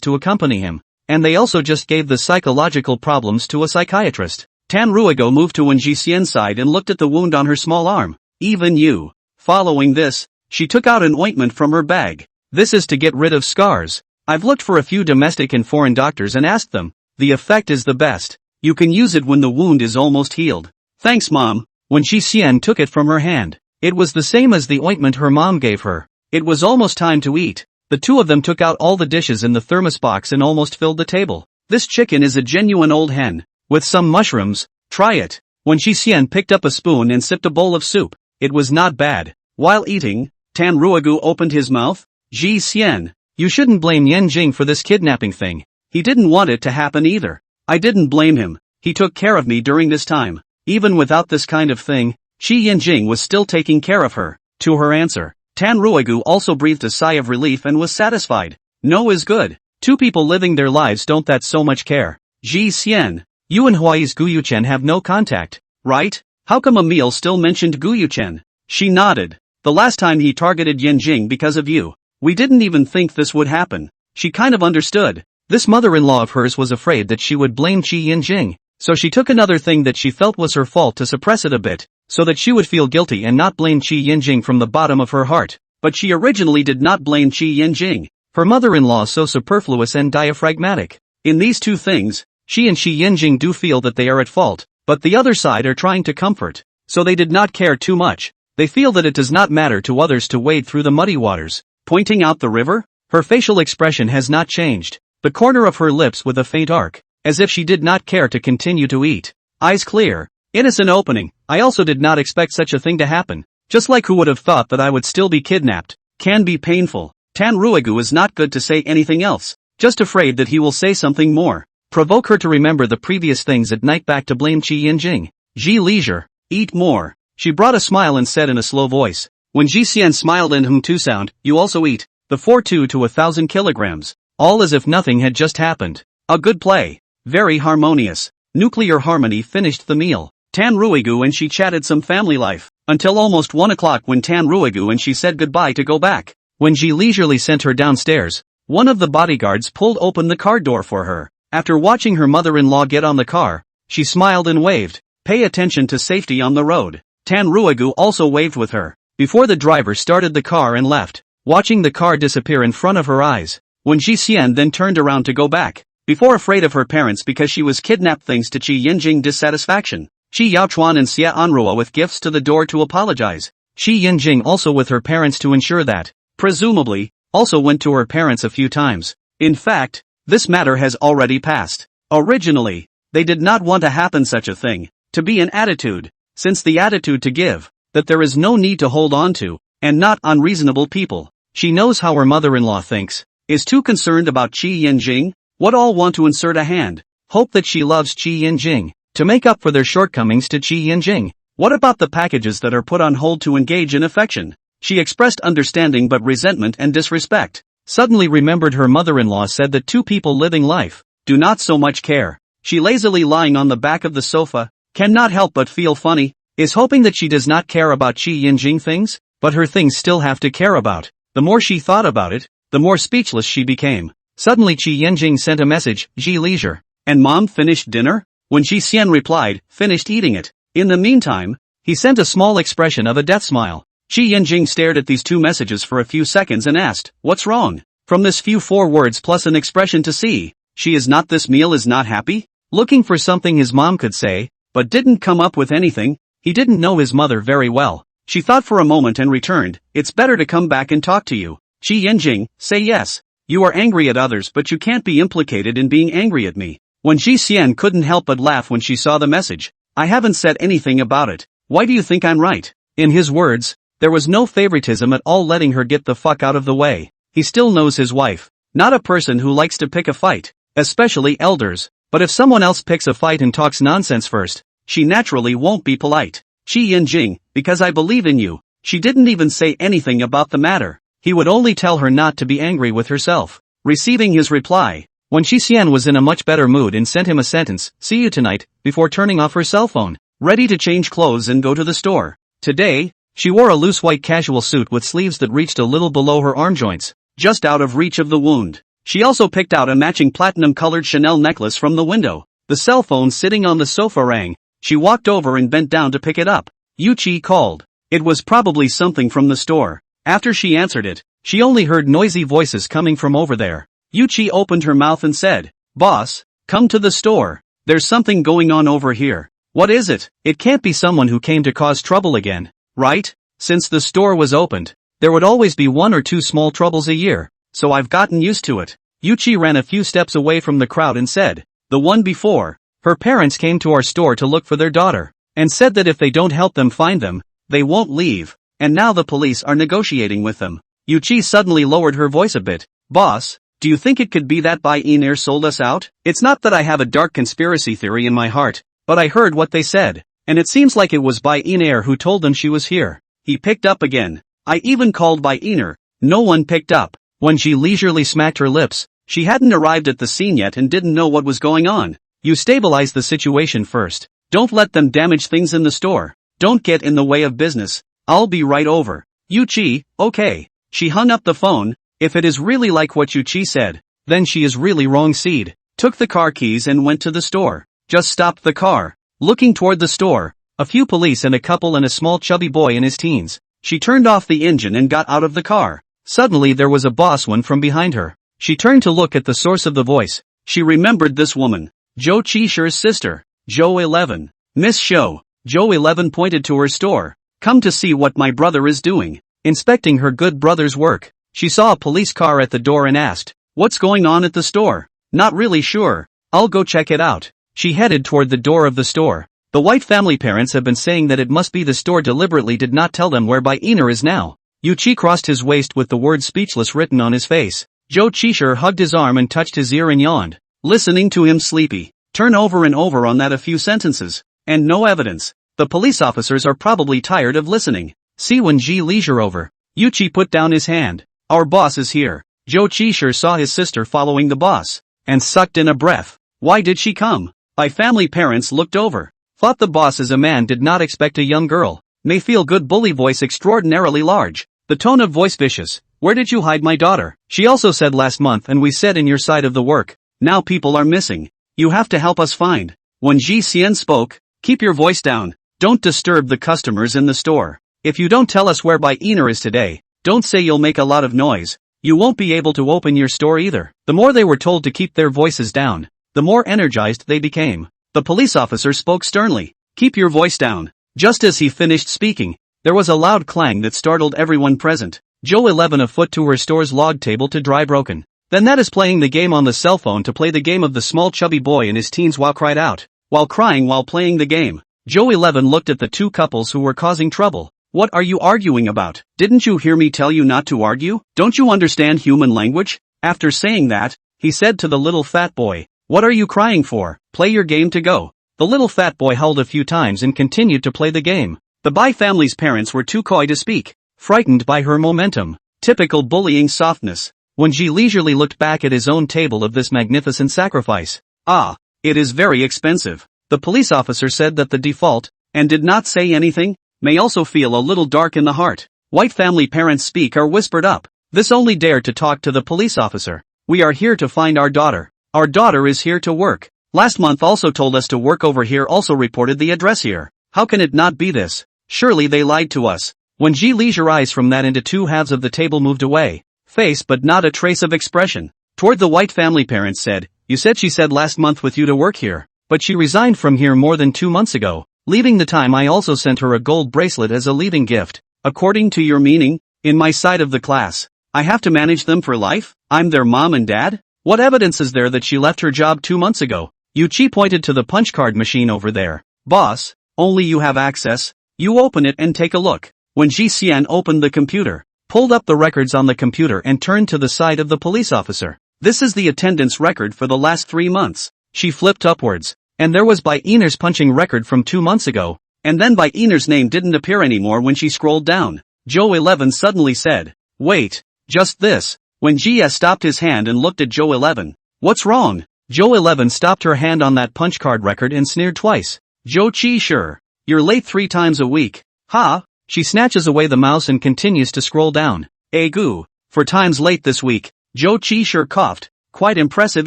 to accompany him, and they also just gave the psychological problems to a psychiatrist. Tan Ruigo moved to Wen Ji Xian's side and looked at the wound on her small arm. Even you. Following this, she took out an ointment from her bag. This is to get rid of scars. I've looked for a few domestic and foreign doctors and asked them. The effect is the best. You can use it when the wound is almost healed. Thanks, Mom. When Ji Xian took it from her hand, it was the same as the ointment her mom gave her. It was almost time to eat. The 2 of them took out all the dishes in the thermos box and almost filled the table. This chicken is a genuine old hen, with some mushrooms. Try it. When Ji Xian picked up a spoon and sipped a bowl of soup, it was not bad. While eating, Tan Ruigo opened his mouth. Ji Xian, you shouldn't blame Yinjing for this kidnapping thing. He didn't want it to happen either. I didn't blame him. He took care of me during this time. Even without this kind of thing, Qi Yinjing was still taking care of her. To her answer, Tan Ruigo also breathed a sigh of relief and was satisfied. No is good. Two people living their lives don't that so much care. Ji Xian, you and Huai's Guyuchen have no contact, right? How come Emil still mentioned Guyuchen? She nodded. The last time he targeted Yanjing because of you. We didn't even think this would happen. She kind of understood. This mother-in-law of hers was afraid that she would blame Qi Yanjing, so she took another thing that she felt was her fault to suppress it a bit, so that she would feel guilty and not blame Qi Yanjing from the bottom of her heart. But she originally did not blame Qi Yanjing. Her mother-in-law so superfluous and diaphragmatic. In these two things, she and Qi Yanjing do feel that they are at fault, but the other side are trying to comfort, so they did not care too much. They feel that it does not matter to others to wade through the muddy waters. Pointing out the river, her facial expression has not changed, the corner of her lips with a faint arc, as if she did not care to continue to eat. Eyes clear, innocent opening. I also did not expect such a thing to happen, just like who would have thought that I would still be kidnapped. Can be painful. Tan Ruigu is not good to say anything else, just afraid that he will say something more. Provoke her to remember the previous things at night back to blame Qi Yanjing. Ji Leisure, eat more. She brought a smile and said in a slow voice. When Ji Xian smiled and hum to sound, you also eat. The 4-2 to 1,000 kilograms. All as if nothing had just happened. A good play. Very harmonious. Nuclear harmony finished the meal. Tan Ruigu and she chatted some family life, until almost 1 o'clock when Tan Ruigu and she said goodbye to go back. When Ji leisurely sent her downstairs, one of the bodyguards pulled open the car door for her. After watching her mother-in-law get on the car, she smiled and waved. Pay attention to safety on the road. Tan Ruigu also waved with her, before the driver started the car and left, watching the car disappear in front of her eyes. When Ji Xian then turned around to go back, before afraid of her parents because she was kidnapped thanks to Qi Yanjing dissatisfaction, Qi Yaochuan and Xia Anrua with gifts to the door to apologize. Qi Yanjing also with her parents to ensure that, presumably, also went to her parents a few times. In fact, this matter has already passed. Originally, they did not want to happen such a thing, to be an attitude, since the attitude to give, that there is no need to hold on to, and not unreasonable people. She knows how her mother-in-law thinks, is too concerned about Qi Yanjing, what all want to insert a hand, hope that she loves Qi Yanjing, to make up for their shortcomings to Qi Yanjing. What about the packages that are put on hold to engage in affection? She expressed understanding but resentment and disrespect. Suddenly remembered her mother-in-law said that two people living life, do not so much care. She lazily lying on the back of the sofa, cannot help but feel funny, is hoping that she does not care about Qi Yanjing things, but her things still have to care about. The more she thought about it, the more speechless she became. Suddenly Qi Yanjing sent a message, Ji Leisure. And mom finished dinner? When Ji Xian replied, finished eating it. In the meantime, he sent a small expression of a death smile. Qi Yanjing stared at these two messages for a few seconds and asked, what's wrong? From this few 4 words plus an expression to see, she is not this meal is not happy? Looking for something his mom could say, but didn't come up with anything. He didn't know his mother very well. She thought for a moment and returned, it's better to come back and talk to you. Qi Yanjing, say yes. You are angry at others but you can't be implicated in being angry at me. When Ji Xian couldn't help but laugh when she saw the message. I haven't said anything about it. Why do you think I'm right? In his words, there was no favoritism at all letting her get the fuck out of the way. He still knows his wife. Not a person who likes to pick a fight. Especially elders. But if someone else picks a fight and talks nonsense first, she naturally won't be polite. Qi Yanjing, because I believe in you. She didn't even say anything about the matter. He would only tell her not to be angry with herself. Receiving his reply, when Ji Xian was in a much better mood and sent him a sentence, see you tonight, before turning off her cell phone, ready to change clothes and go to the store. Today, she wore a loose white casual suit with sleeves that reached a little below her arm joints, just out of reach of the wound. She also picked out a matching platinum-colored Chanel necklace from the window. The cell phone sitting on the sofa rang. She walked over and bent down to pick it up. Yu Qi called. It was probably something from the store. After she answered it, she only heard noisy voices coming from over there. Yu Qi opened her mouth and said, Boss, come to the store. There's something going on over here. What is it? It can't be someone who came to cause trouble again, right? Since the store was opened, there would always be 1 or 2 small troubles a year, so I've gotten used to it. Yu Qi ran a few steps away from the crowd and said, the one before. Her parents came to our store to look for their daughter, and said that if they don't help them find them, they won't leave, and now the police are negotiating with them. Yu Qi suddenly lowered her voice a bit. Boss, do you think it could be that Bai Enair sold us out? It's not that I have a dark conspiracy theory in my heart, but I heard what they said, and it seems like it was Bai Enair who told them she was here. He picked up again. I even called Bai Enair. No one picked up. When she leisurely smacked her lips, She hadn't arrived at the scene yet and didn't know what was going on. You stabilize the situation first. Don't let them damage things in the store. Don't get in the way of business. I'll be right over. Yuchi, okay. She hung up the phone. If it is really like what Yuchi said, then she is really wrong. Seed took the car keys and went to the store. Just stopped the car. Looking toward the store, a few police and a couple and a small chubby boy in his teens. She turned off the engine and got out of the car. Suddenly there was a boss one from behind her. She turned to look at the source of the voice. She remembered this woman. Joe Chisher's sister. Joe 11. Miss Show. Joe 11 pointed to her store. Come to see what my brother is doing. Inspecting her good brother's work. She saw a police car at the door and asked, what's going on at the store? Not really sure. I'll go check it out. She headed toward the door of the store. The White family parents have been saying that it must be the store deliberately did not tell them where Iner is now. Yuchi crossed his waist with the word speechless written on his face. Joe Chisher hugged his arm and touched his ear and yawned. Listening to him sleepy. Turn over and over on that a few sentences. And no evidence. The police officers are probably tired of listening. See when G leisure over. Yuchi put down his hand. Our boss is here. Joe Chisher saw his sister following the boss. And sucked in a breath. Why did she come? By family parents looked over. Thought the boss as a man did not expect a young girl. May feel good bully voice extraordinarily large. The tone of voice vicious. Where did you hide my daughter? She also said last month and we said in your side of the work. Now people are missing. You have to help us find. When Ji Xian spoke, keep your voice down. Don't disturb the customers in the store. If you don't tell us where Iner is today, don't say you'll make a lot of noise. You won't be able to open your store either. The more they were told to keep their voices down, the more energized they became. The police officer spoke sternly. Keep your voice down. Just as he finished speaking, there was a loud clang that startled everyone present. Joe 11 a foot to her store's log table to dry broken. Then that is playing the game on the cell phone to play the game of the small chubby boy in his teens while cried out. While crying while playing the game. Joe 11 looked at the two couples who were causing trouble. What are you arguing about? Didn't you hear me tell you not to argue? Don't you understand human language? After saying that, he said to the little fat boy, what are you crying for? Play your game to go. The little fat boy howled a few times and continued to play the game. The Bai family's parents were too coy to speak, frightened by her momentum. Typical bullying softness. When Ji leisurely looked back at his own table of this magnificent sacrifice. Ah, it is very expensive. The police officer said that the default, and did not say anything, may also feel a little dark in the heart. White family parents speak or whispered up. This only dared to talk to the police officer. We are here to find our daughter. Our daughter is here to work. Last month also told us to work over here, also reported the address here. How can it not be this? Surely they lied to us. When Ji leisure eyes from that into two halves of the table moved away. Face but not a trace of expression. Toward the White family parents said, you said she said last month with you to work here. But she resigned from here more than 2 months ago. Leaving the time I also sent her a gold bracelet as a leaving gift. According to your meaning, in my side of the class, I have to manage them for life? I'm their mom and dad? What evidence is there that she left her job 2 months ago? Yuchi pointed to the punch card machine over there. Boss, only you have access. You open it and take a look. When Ji Xian opened the computer, pulled up the records on the computer and turned to the side of the police officer. This is the attendance record for the last 3 months. She flipped upwards. And there was Iner's punching record from 2 months ago, and then Iner's name didn't appear anymore when she scrolled down. Joe 11 suddenly said, wait, just this. When Jia stopped his hand and looked at Joe 11. What's wrong? Joe 11 stopped her hand on that punch card record and sneered twice. Joe Chi sure. You're late 3 times a week. Ha! She snatches away the mouse and continues to scroll down. Goo. 4 times late this week. Joe Chi sure coughed. Quite impressive,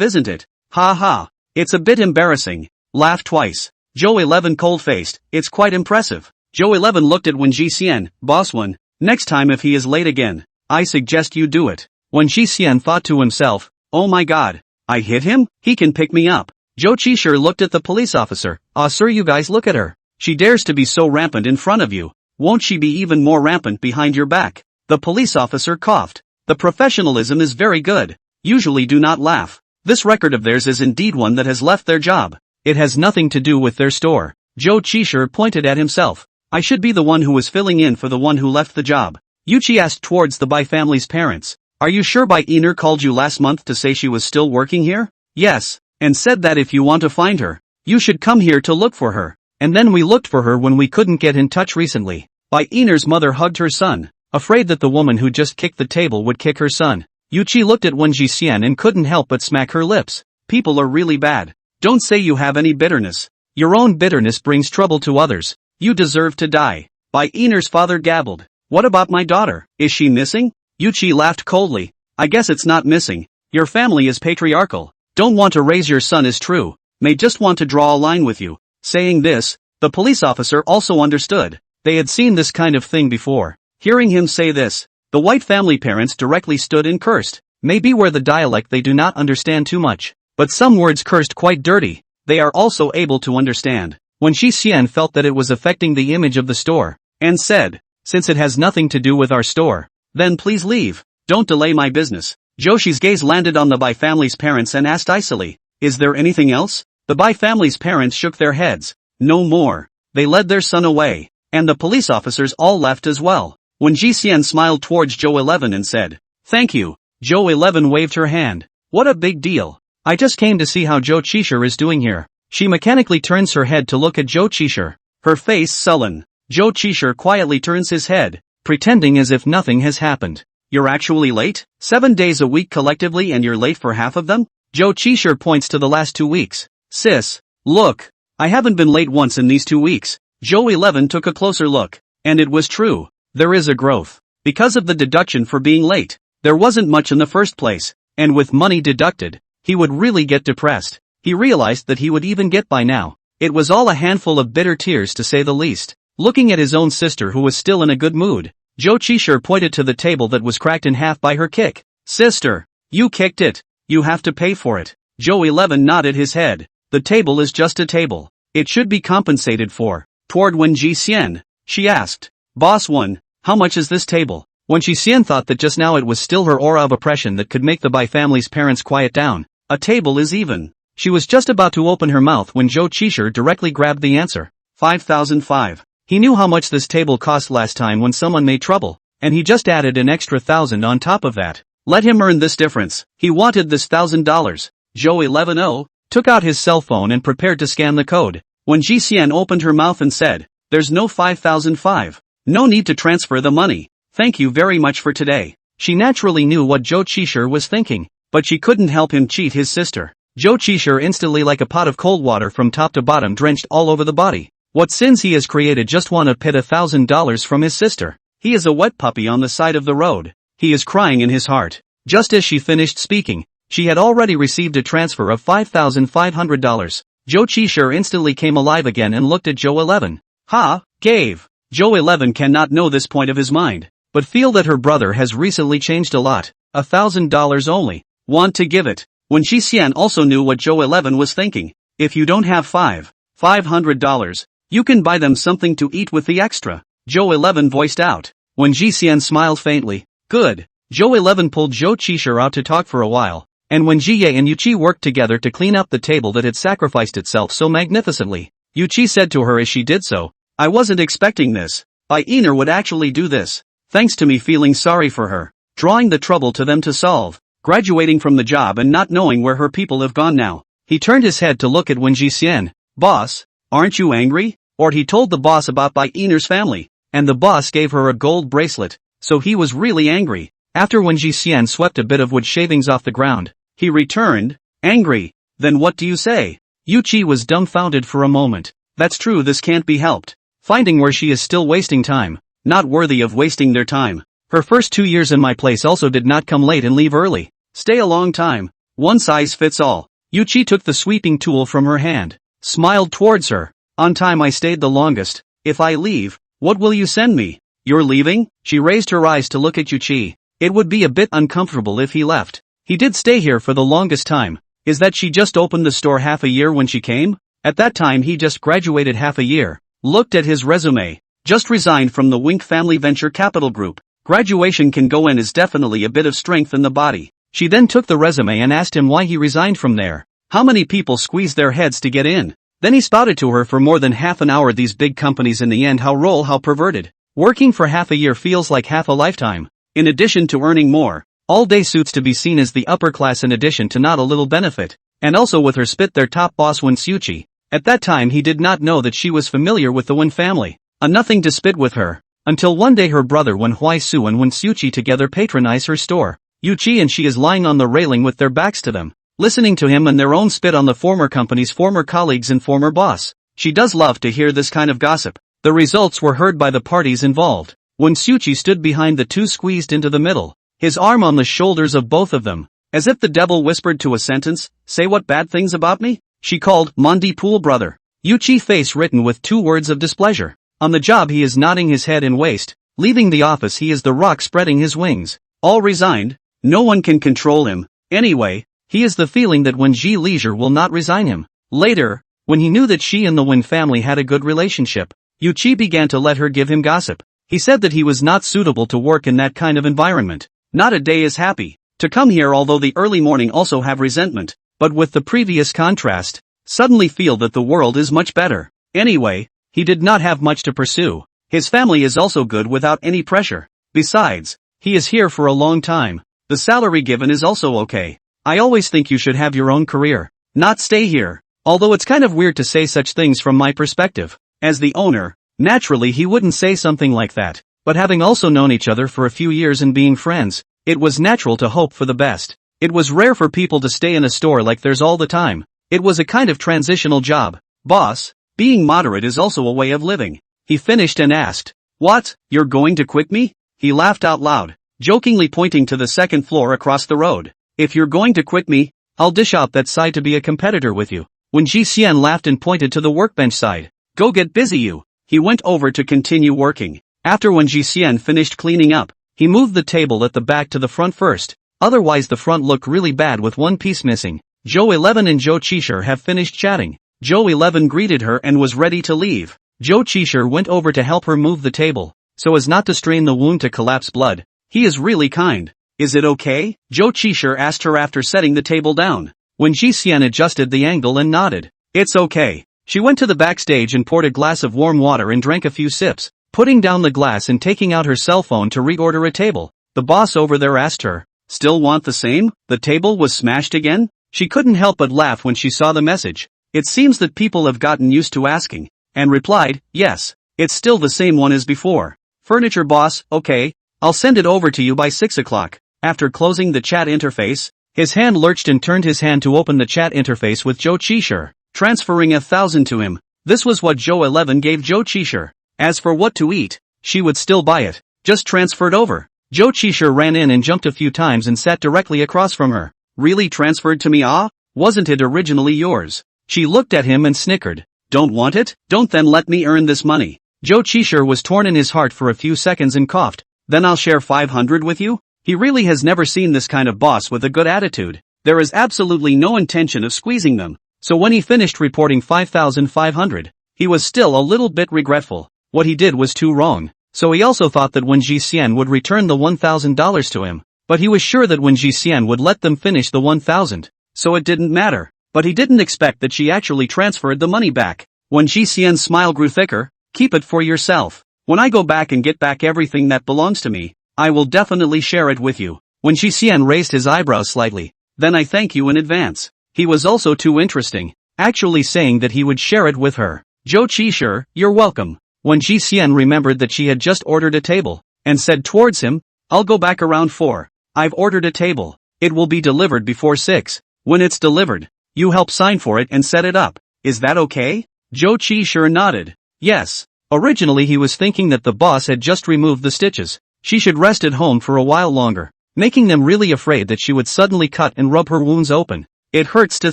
isn't it? Ha ha. It's a bit embarrassing. Laugh twice. Joe 11 cold-faced. It's quite impressive. Joe 11 looked at Wen Jixian, boss one. Next time if he is late again, I suggest you do it. Wen Jixian thought to himself, oh my god, I hit him? He can pick me up. Joe Chisher looked at the police officer. Ah sir, you guys look at her. She dares to be so rampant in front of you. Won't she be even more rampant behind your back? The police officer coughed. The professionalism is very good. Usually do not laugh. This record of theirs is indeed one that has left their job. It has nothing to do with their store. Joe Chisher pointed at himself. I should be the one who was filling in for the one who left the job. Yuchi asked towards the Bai family's parents. Are you sure Bai Iner called you last month to say she was still working here? Yes, and said that if you want to find her, you should come here to look for her. And then we looked for her when we couldn't get in touch recently. Bai Iner's mother hugged her son, afraid that the woman who just kicked the table would kick her son. Yuchi looked at Wen Jixian and couldn't help but smack her lips. People are really bad. Don't say you have any bitterness. Your own bitterness brings trouble to others. You deserve to die. Bai Yiner's father gabbled. What about my daughter? Is she missing? Yuchi laughed coldly. I guess it's not missing. Your family is patriarchal. Don't want to raise your son is true. May just want to draw a line with you. Saying this, the police officer also understood. They had seen this kind of thing before. Hearing him say this, the white family parents directly stood and cursed. Maybe where the dialect they do not understand too much. But some words cursed quite dirty. They are also able to understand. When Shi Xian felt that it was affecting the image of the store, and said, since it has nothing to do with our store, then please leave. Don't delay my business. Joshi's gaze landed on the Bai family's parents and asked icily, is there anything else? The Bai family's parents shook their heads. No more. They led their son away. And the police officers all left as well. When Ji Xian smiled towards Zhou 11 and said, thank you. Zhou 11 waved her hand. What a big deal. I just came to see how Zhou Qishir is doing here. She mechanically turns her head to look at Zhou Qishir. Her face sullen. Zhou Qishir quietly turns his head, pretending as if nothing has happened. You're actually late? 7 days a week collectively and you're late for half of them? Zhou Qishir points to the last 2 weeks. Sis, look. I haven't been late once in these 2 weeks. Zhou 11 took a closer look. And it was true. There is a growth. Because of the deduction for being late, there wasn't much in the first place, and with money deducted, he would really get depressed. He realized that he would even get by now. It was all a handful of bitter tears to say the least. Looking at his own sister who was still in a good mood, Zhou Qishir pointed to the table that was cracked in half by her kick. Sister, you kicked it. You have to pay for it. Zhou 11 nodded his head. The table is just a table. It should be compensated for. Toward Wen Jixian, she asked, Boss 1, how much is this table? Wen Jixian thought that just now it was still her aura of oppression that could make the Bai family's parents quiet down. A table is even. She was just about to open her mouth when Zhou Qishir directly grabbed the answer. 5,005. He knew how much this table cost last time when someone made trouble, and he just added an extra 1,000 on top of that. Let him earn this difference. He wanted this $1,000. Zhou 11 took out his cell phone and prepared to scan the code. When Ji Xian opened her mouth and said, there's no 5,005. No need to transfer the money. Thank you very much for today. She naturally knew what Zhou Qishir was thinking, but she couldn't help him cheat his sister. Zhou Qishir instantly like a pot of cold water from top to bottom drenched all over the body. What sins he has created just want to pit $1,000 from his sister. He is a wet puppy on the side of the road. He is crying in his heart. Just as she finished speaking, she had already received a transfer of $5,500. Zhou Qishir instantly came alive again and looked at Zhou 11. Ha, gave. Zhou 11 cannot know this point of his mind, but feel that her brother has recently changed a lot. $1,000 only. Want to give it. When Shi Xian also knew what Zhou 11 was thinking. If you don't have $500, you can buy them something to eat with the extra. Zhou 11 voiced out. When Ji Xian smiled faintly. Good. Zhou 11 pulled Zhou Qishir out to talk for a while, and when Ji Ye and Yuchi worked together to clean up the table that had sacrificed itself so magnificently, Yuchi said to her as she did so, I wasn't expecting this. Bai Yiner would actually do this. Thanks to me feeling sorry for her, drawing the trouble to them to solve, graduating from the job and not knowing where her people have gone now. He turned his head to look at Wen Jixian. Boss, aren't you angry? Or he told the boss about Bai Yiner's family, and the boss gave her a gold bracelet, so he was really angry. After Wen Jixian swept a bit of wood shavings off the ground, he returned, angry. Then what do you say? Yuchi was dumbfounded for a moment. That's true, this can't be helped. Finding where she is still wasting time, not worthy of wasting their time. Her first 2 years in my place also did not come late and leave early. Stay a long time. One size fits all. Yuchi took the sweeping tool from her hand, smiled towards her. On time I stayed the longest. If I leave, what will you send me? You're leaving? She raised her eyes to look at Yuchi. It would be a bit uncomfortable if he left. He did stay here for the longest time. Is that she just opened the store half a year when she came? At that time he just graduated half a year. Looked at his resume. Just resigned from the Wink Family Venture Capital Group. Graduation can go in is definitely a bit of strength in the body. She then took the resume and asked him why he resigned from there. How many people squeeze their heads to get in? Then he spouted to her for more than half an hour these big companies in the end how perverted. Working for half a year feels like half a lifetime. In addition to earning more, all-day suits to be seen as the upper class in addition to not a little benefit, and also with her spit their top boss Wen Xiuqi. At that time he did not know that she was familiar with the Wen family. A nothing to spit with her, until one day her brother Wen Huaisu and Wen Xiuqi together patronize her store. Yuchi and she is lying on the railing with their backs to them, listening to him and their own spit on the former company's former colleagues and former boss. She does love to hear this kind of gossip. The results were heard by the parties involved. When Suchi stood behind the two squeezed into the middle, his arm on the shoulders of both of them, as if the devil whispered to a sentence, "Say what bad things about me?" She called Mondi Pool brother. Yuchi face written with 2 words of displeasure. On the job he is nodding his head in waste. Leaving the office he is the rock spreading his wings. All resigned. No one can control him. Anyway, he is the feeling that when Ji Leisure will not resign him. Later, when he knew that she and the Win family had a good relationship, Yuchi began to let her give him gossip. He said that he was not suitable to work in that kind of environment. Not a day is happy to come here, although the early morning also have resentment, but with the previous contrast, suddenly feel that the world is much better. Anyway, he did not have much to pursue. His family is also good without any pressure. Besides, he is here for a long time. The salary given is also okay. I always think you should have your own career, not stay here. Although it's kind of weird to say such things from my perspective. As the owner, naturally he wouldn't say something like that, but having also known each other for a few years and being friends, it was natural to hope for the best. It was rare for people to stay in a store like theirs all the time. It was a kind of transitional job. Boss, being moderate is also a way of living. He finished and asked, "What, you're going to quit me?" He laughed out loud, jokingly pointing to the second floor across the road. "If you're going to quit me, I'll dish out that side to be a competitor with you." When Ji Xian laughed and pointed to the workbench side, "Go get busy you." He went over to continue working. After when Ji Xian finished cleaning up, he moved the table at the back to the front first. Otherwise the front looked really bad with one piece missing. Joe 11 and Joe Chisher have finished chatting. Joe 11 greeted her and was ready to leave. Joe Chisher went over to help her move the table, so as not to strain the wound to collapse blood. He is really kind. "Is it okay?" Joe Chisher asked her after setting the table down. When Ji Xian adjusted the angle and nodded, "It's okay." She went to the backstage and poured a glass of warm water and drank a few sips, putting down the glass and taking out her cell phone to reorder a table. The boss over there asked her, "Still want the same? The table was smashed again?" She couldn't help but laugh when she saw the message. It seems that people have gotten used to asking, and replied, "Yes, it's still the same one as before." Furniture boss, "Okay, I'll send it over to you by 6 o'clock. After closing the chat interface, his hand lurched and turned his hand to open the chat interface with Joe Chisher, transferring 1,000 to him. This was what Joe 11 gave Joe Chisher. As for what to eat, she would still buy it, just transferred over. Joe Chisher ran in and jumped a few times and sat directly across from her. "Really transferred to me? Ah? Wasn't it originally yours?" She looked at him and snickered. "Don't want it? Don't then let me earn this money." Joe Chisher was torn in his heart for a few seconds and coughed. "Then I'll share 500 with you?" He really has never seen this kind of boss with a good attitude. There is absolutely no intention of squeezing them. So when he finished reporting 5,500, he was still a little bit regretful. What he did was too wrong. So he also thought that when Ji Xian would return the $1,000 to him, but he was sure that when Ji Xian would let them finish the 1,000, so it didn't matter. But he didn't expect that she actually transferred the money back. When Ji Xian's smile grew thicker, "Keep it for yourself. When I go back and get back everything that belongs to me, I will definitely share it with you." When Ji Xian raised his eyebrows slightly, "Then I thank you in advance." He was also too interesting, actually saying that he would share it with her. "Joe Chisher, you're welcome." When Ji Xian remembered that she had just ordered a table, and said towards him, "I'll go back around 4. I've ordered a table. It will be delivered before 6. When it's delivered, you help sign for it and set it up. Is that okay?" Joe Chisher nodded. Yes. Originally he was thinking that the boss had just removed the stitches. She should rest at home for a while longer, making them really afraid that she would suddenly cut and rub her wounds open. It hurts to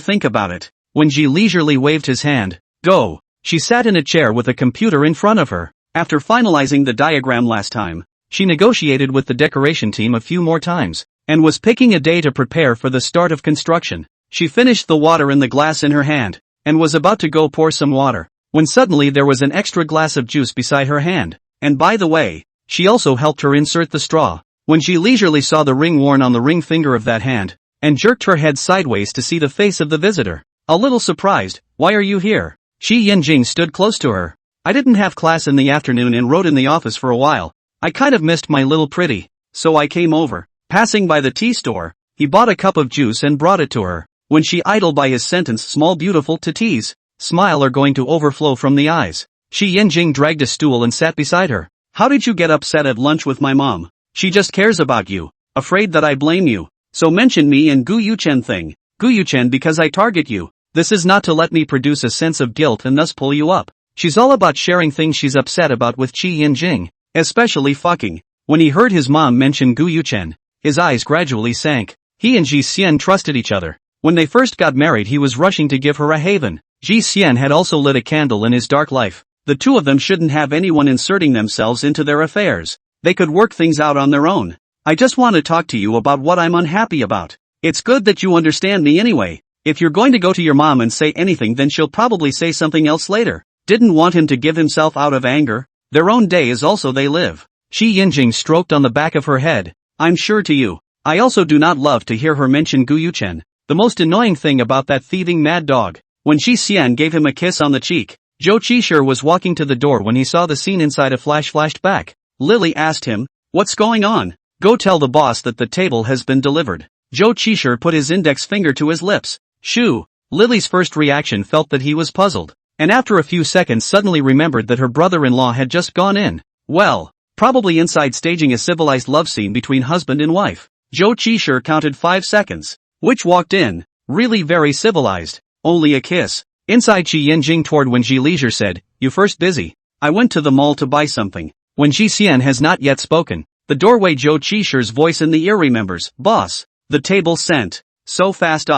think about it. When Ji leisurely waved his hand, "Go," she sat in a chair with a computer in front of her. After finalizing the diagram last time, she negotiated with the decoration team a few more times, and was picking a day to prepare for the start of construction. She finished the water in the glass in her hand, and was about to go pour some water, when suddenly there was an extra glass of juice beside her hand, and by the way, she also helped her insert the straw. When she leisurely saw the ring worn on the ring finger of that hand, and jerked her head sideways to see the face of the visitor, a little surprised, "Why are you here?" Shi Yanjing stood close to her. "I didn't have class in the afternoon and rode in the office for a while. I kind of missed my little pretty, so I came over." Passing by the tea store, he bought a cup of juice and brought it to her. When she idled by his sentence, "Small beautiful to tease, smile are going to overflow from the eyes." Shi Yanjing dragged a stool and sat beside her. "How did you get upset at lunch with my mom?" "She just cares about you. Afraid that I blame you. So mention me and Gu Yuchen thing. Gu Yuchen because I target you. This is not to let me produce a sense of guilt and thus pull you up. She's all about sharing things she's upset about with Qi Yinjing, especially fucking. When he heard his mom mention Gu Yuchen, his eyes gradually sank. He and Ji Xian trusted each other. When they first got married he was rushing to give her a haven. Ji Xian had also lit a candle in his dark life. The two of them shouldn't have anyone inserting themselves into their affairs. They could work things out on their own. I just want to talk to you about what I'm unhappy about. It's good that you understand me anyway. If you're going to go to your mom and say anything then she'll probably say something else later. Didn't want him to give himself out of anger. Their own day is also they live. Qi Yinjing stroked on the back of her head. I'm sure to you. I also do not love to hear her mention Gu Yuchen. The most annoying thing about that thieving mad dog. When Ji Xian gave him a kiss on the cheek, Zhou Qishir was walking to the door when he saw the scene inside. A flash flashed back. Lily asked him, "What's going on?" "Go tell the boss that the table has been delivered." Zhou Qishir put his index finger to his lips. Shoo! Lily's first reaction felt that he was puzzled, and after a few seconds suddenly remembered that her brother-in-law had just gone in. Well, probably inside staging a civilized love scene between husband and wife. Zhou Qishir counted 5 seconds. Which walked in, really very civilized. Only a kiss. Inside Qi Yinjing toward when Ji Leisure said, "You first busy. I went to the mall to buy something." When Ji Xian has not yet spoken, the doorway Zhou Qishir's voice in the ear remembers, "Boss, the table sent." So fast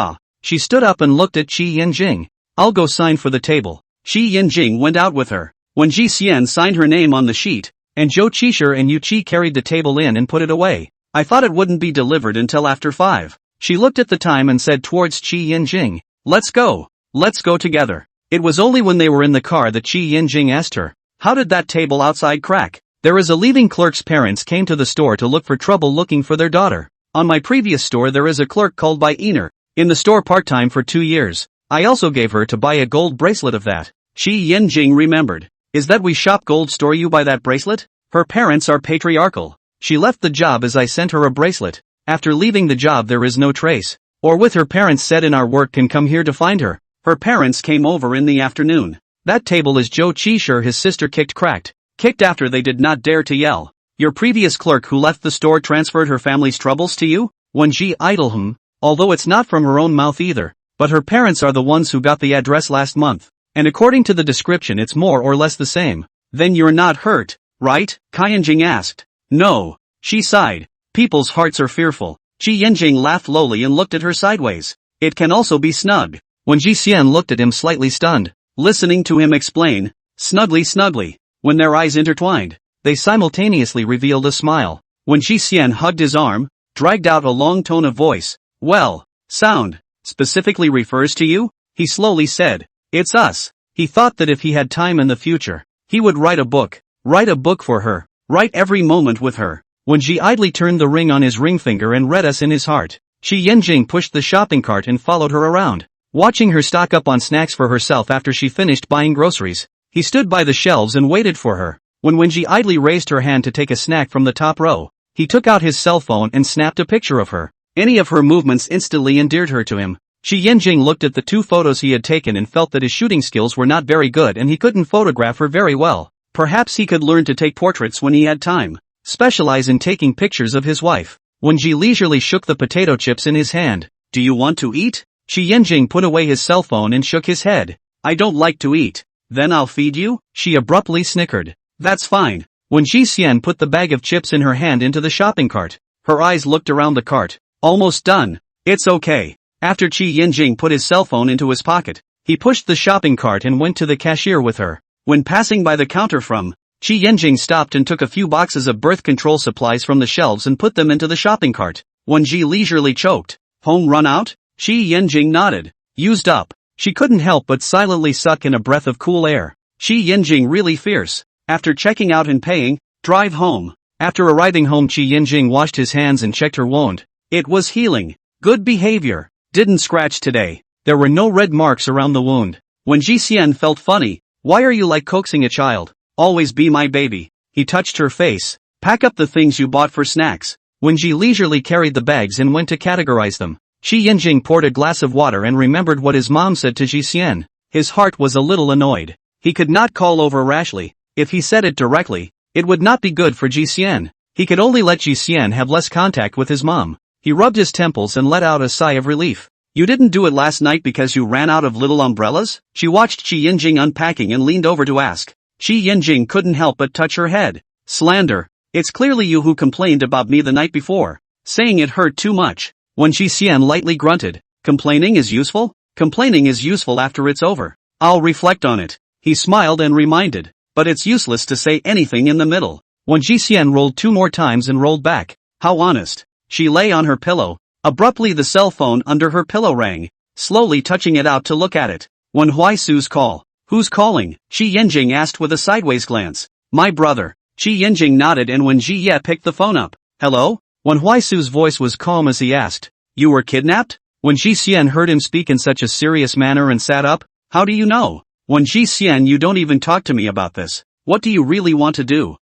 She stood up and looked at Qi Yinjing. "I'll go sign for the table." Qi Yinjing went out with her. When Ji Xian signed her name on the sheet, and Zhou Qishir and Yu Qi carried the table in and put it away, I thought it wouldn't be delivered until after 5. She looked at the time and said towards Qi Yinjing, "Let's go. Let's go together." It was only when they were in the car that Qi Yinjing asked her, "How did that table outside crack?" There is a leaving clerk's parents came to the store to look for trouble looking for their daughter. On my previous store there is a clerk called by Ener, in the store part-time for 2 years. I also gave her to buy a gold bracelet of that. Qi Yinjing remembered. "Is that we shop gold store you buy that bracelet?" Her parents are patriarchal. She left the job as I sent her a bracelet. After leaving the job there is no trace. Or with her parents said in our work can come here to find her. Her parents came over in the afternoon. That table is Zhou Qishir his sister cracked after they did not dare to yell. Your previous clerk who left the store transferred her family's troubles to you? Wen Ji idle although it's not from her own mouth either, but her parents are the ones who got the address last month. And according to the description it's more or less the same. Then you're not hurt, right? Qi Yinjing asked. No. She sighed. People's hearts are fearful. Qi Yinjing laughed lowly and looked at her sideways. It can also be snug. When Ji Xian looked at him slightly stunned, listening to him explain, snugly, when their eyes intertwined, they simultaneously revealed a smile. When Ji Xian hugged his arm, dragged out a long tone of voice. Well, sound, specifically refers to you? He slowly said, it's us. He thought that if he had time in the future, he would write a book for her, write every moment with her. When Ji idly turned the ring on his ring finger and read us in his heart, Qi Yinjing pushed the shopping cart and followed her around. Watching her stock up on snacks for herself after she finished buying groceries, he stood by the shelves and waited for her. When Ji idly raised her hand to take a snack from the top row, he took out his cell phone and snapped a picture of her. Any of her movements instantly endeared her to him. Qi Yinjing looked at the 2 photos he had taken and felt that his shooting skills were not very good and he couldn't photograph her very well. Perhaps he could learn to take portraits when he had time. Specialize in taking pictures of his wife. When Ji leisurely shook the potato chips in his hand. Do you want to eat? Qi Yinjing put away his cell phone and shook his head. I don't like to eat. Then I'll feed you? She abruptly snickered. That's fine. When Ji Xian put the bag of chips in her hand into the shopping cart, her eyes looked around the cart. Almost done. It's okay. After Qi Yinjing put his cell phone into his pocket, he pushed the shopping cart and went to the cashier with her. When passing by the counter Qi Yinjing stopped and took a few boxes of birth control supplies from the shelves and put them into the shopping cart. When Ji leisurely choked. Home run out? Qi Yinjing nodded. Used up. She couldn't help but silently suck in a breath of cool air. Qi Yinjing really fierce. After checking out and paying, drive home. After arriving home Qi Yinjing washed his hands and checked her wound. It was healing. Good behavior. Didn't scratch today. There were no red marks around the wound. When Ji Xian felt funny. Why are you like coaxing a child? Always be my baby. He touched her face. Pack up the things you bought for snacks. When Ji leisurely carried the bags and went to categorize them, Qi Yinjing poured a glass of water and remembered what his mom said to Ji Xian. His heart was a little annoyed. He could not call over rashly. If he said it directly, it would not be good for Ji Xian. He could only let Ji Xian have less contact with his mom. He rubbed his temples and let out a sigh of relief. You didn't do it last night because you ran out of little umbrellas? She watched Qi Yinjing unpacking and leaned over to ask. Qi Yinjing couldn't help but touch her head. Slander. It's clearly you who complained about me the night before, saying it hurt too much. When Ji Xian lightly grunted, complaining is useful? Complaining is useful after it's over. I'll reflect on it. He smiled and reminded, but it's useless to say anything in the middle. When Ji Xian rolled 2 more times and rolled back, how honest. She lay on her pillow. Abruptly the cell phone under her pillow rang, slowly touching it out to look at it. Wen Huaisu's call. Who's calling? Qi Yinjing asked with a sideways glance. My brother. Qi Yinjing nodded and when Ji Ye picked the phone up. Hello? Wen Huaisu's voice was calm as he asked. You were kidnapped? When Ji Xian heard him speak in such a serious manner and sat up. How do you know? When Ji Xian, you don't even talk to me about this. What do you really want to do?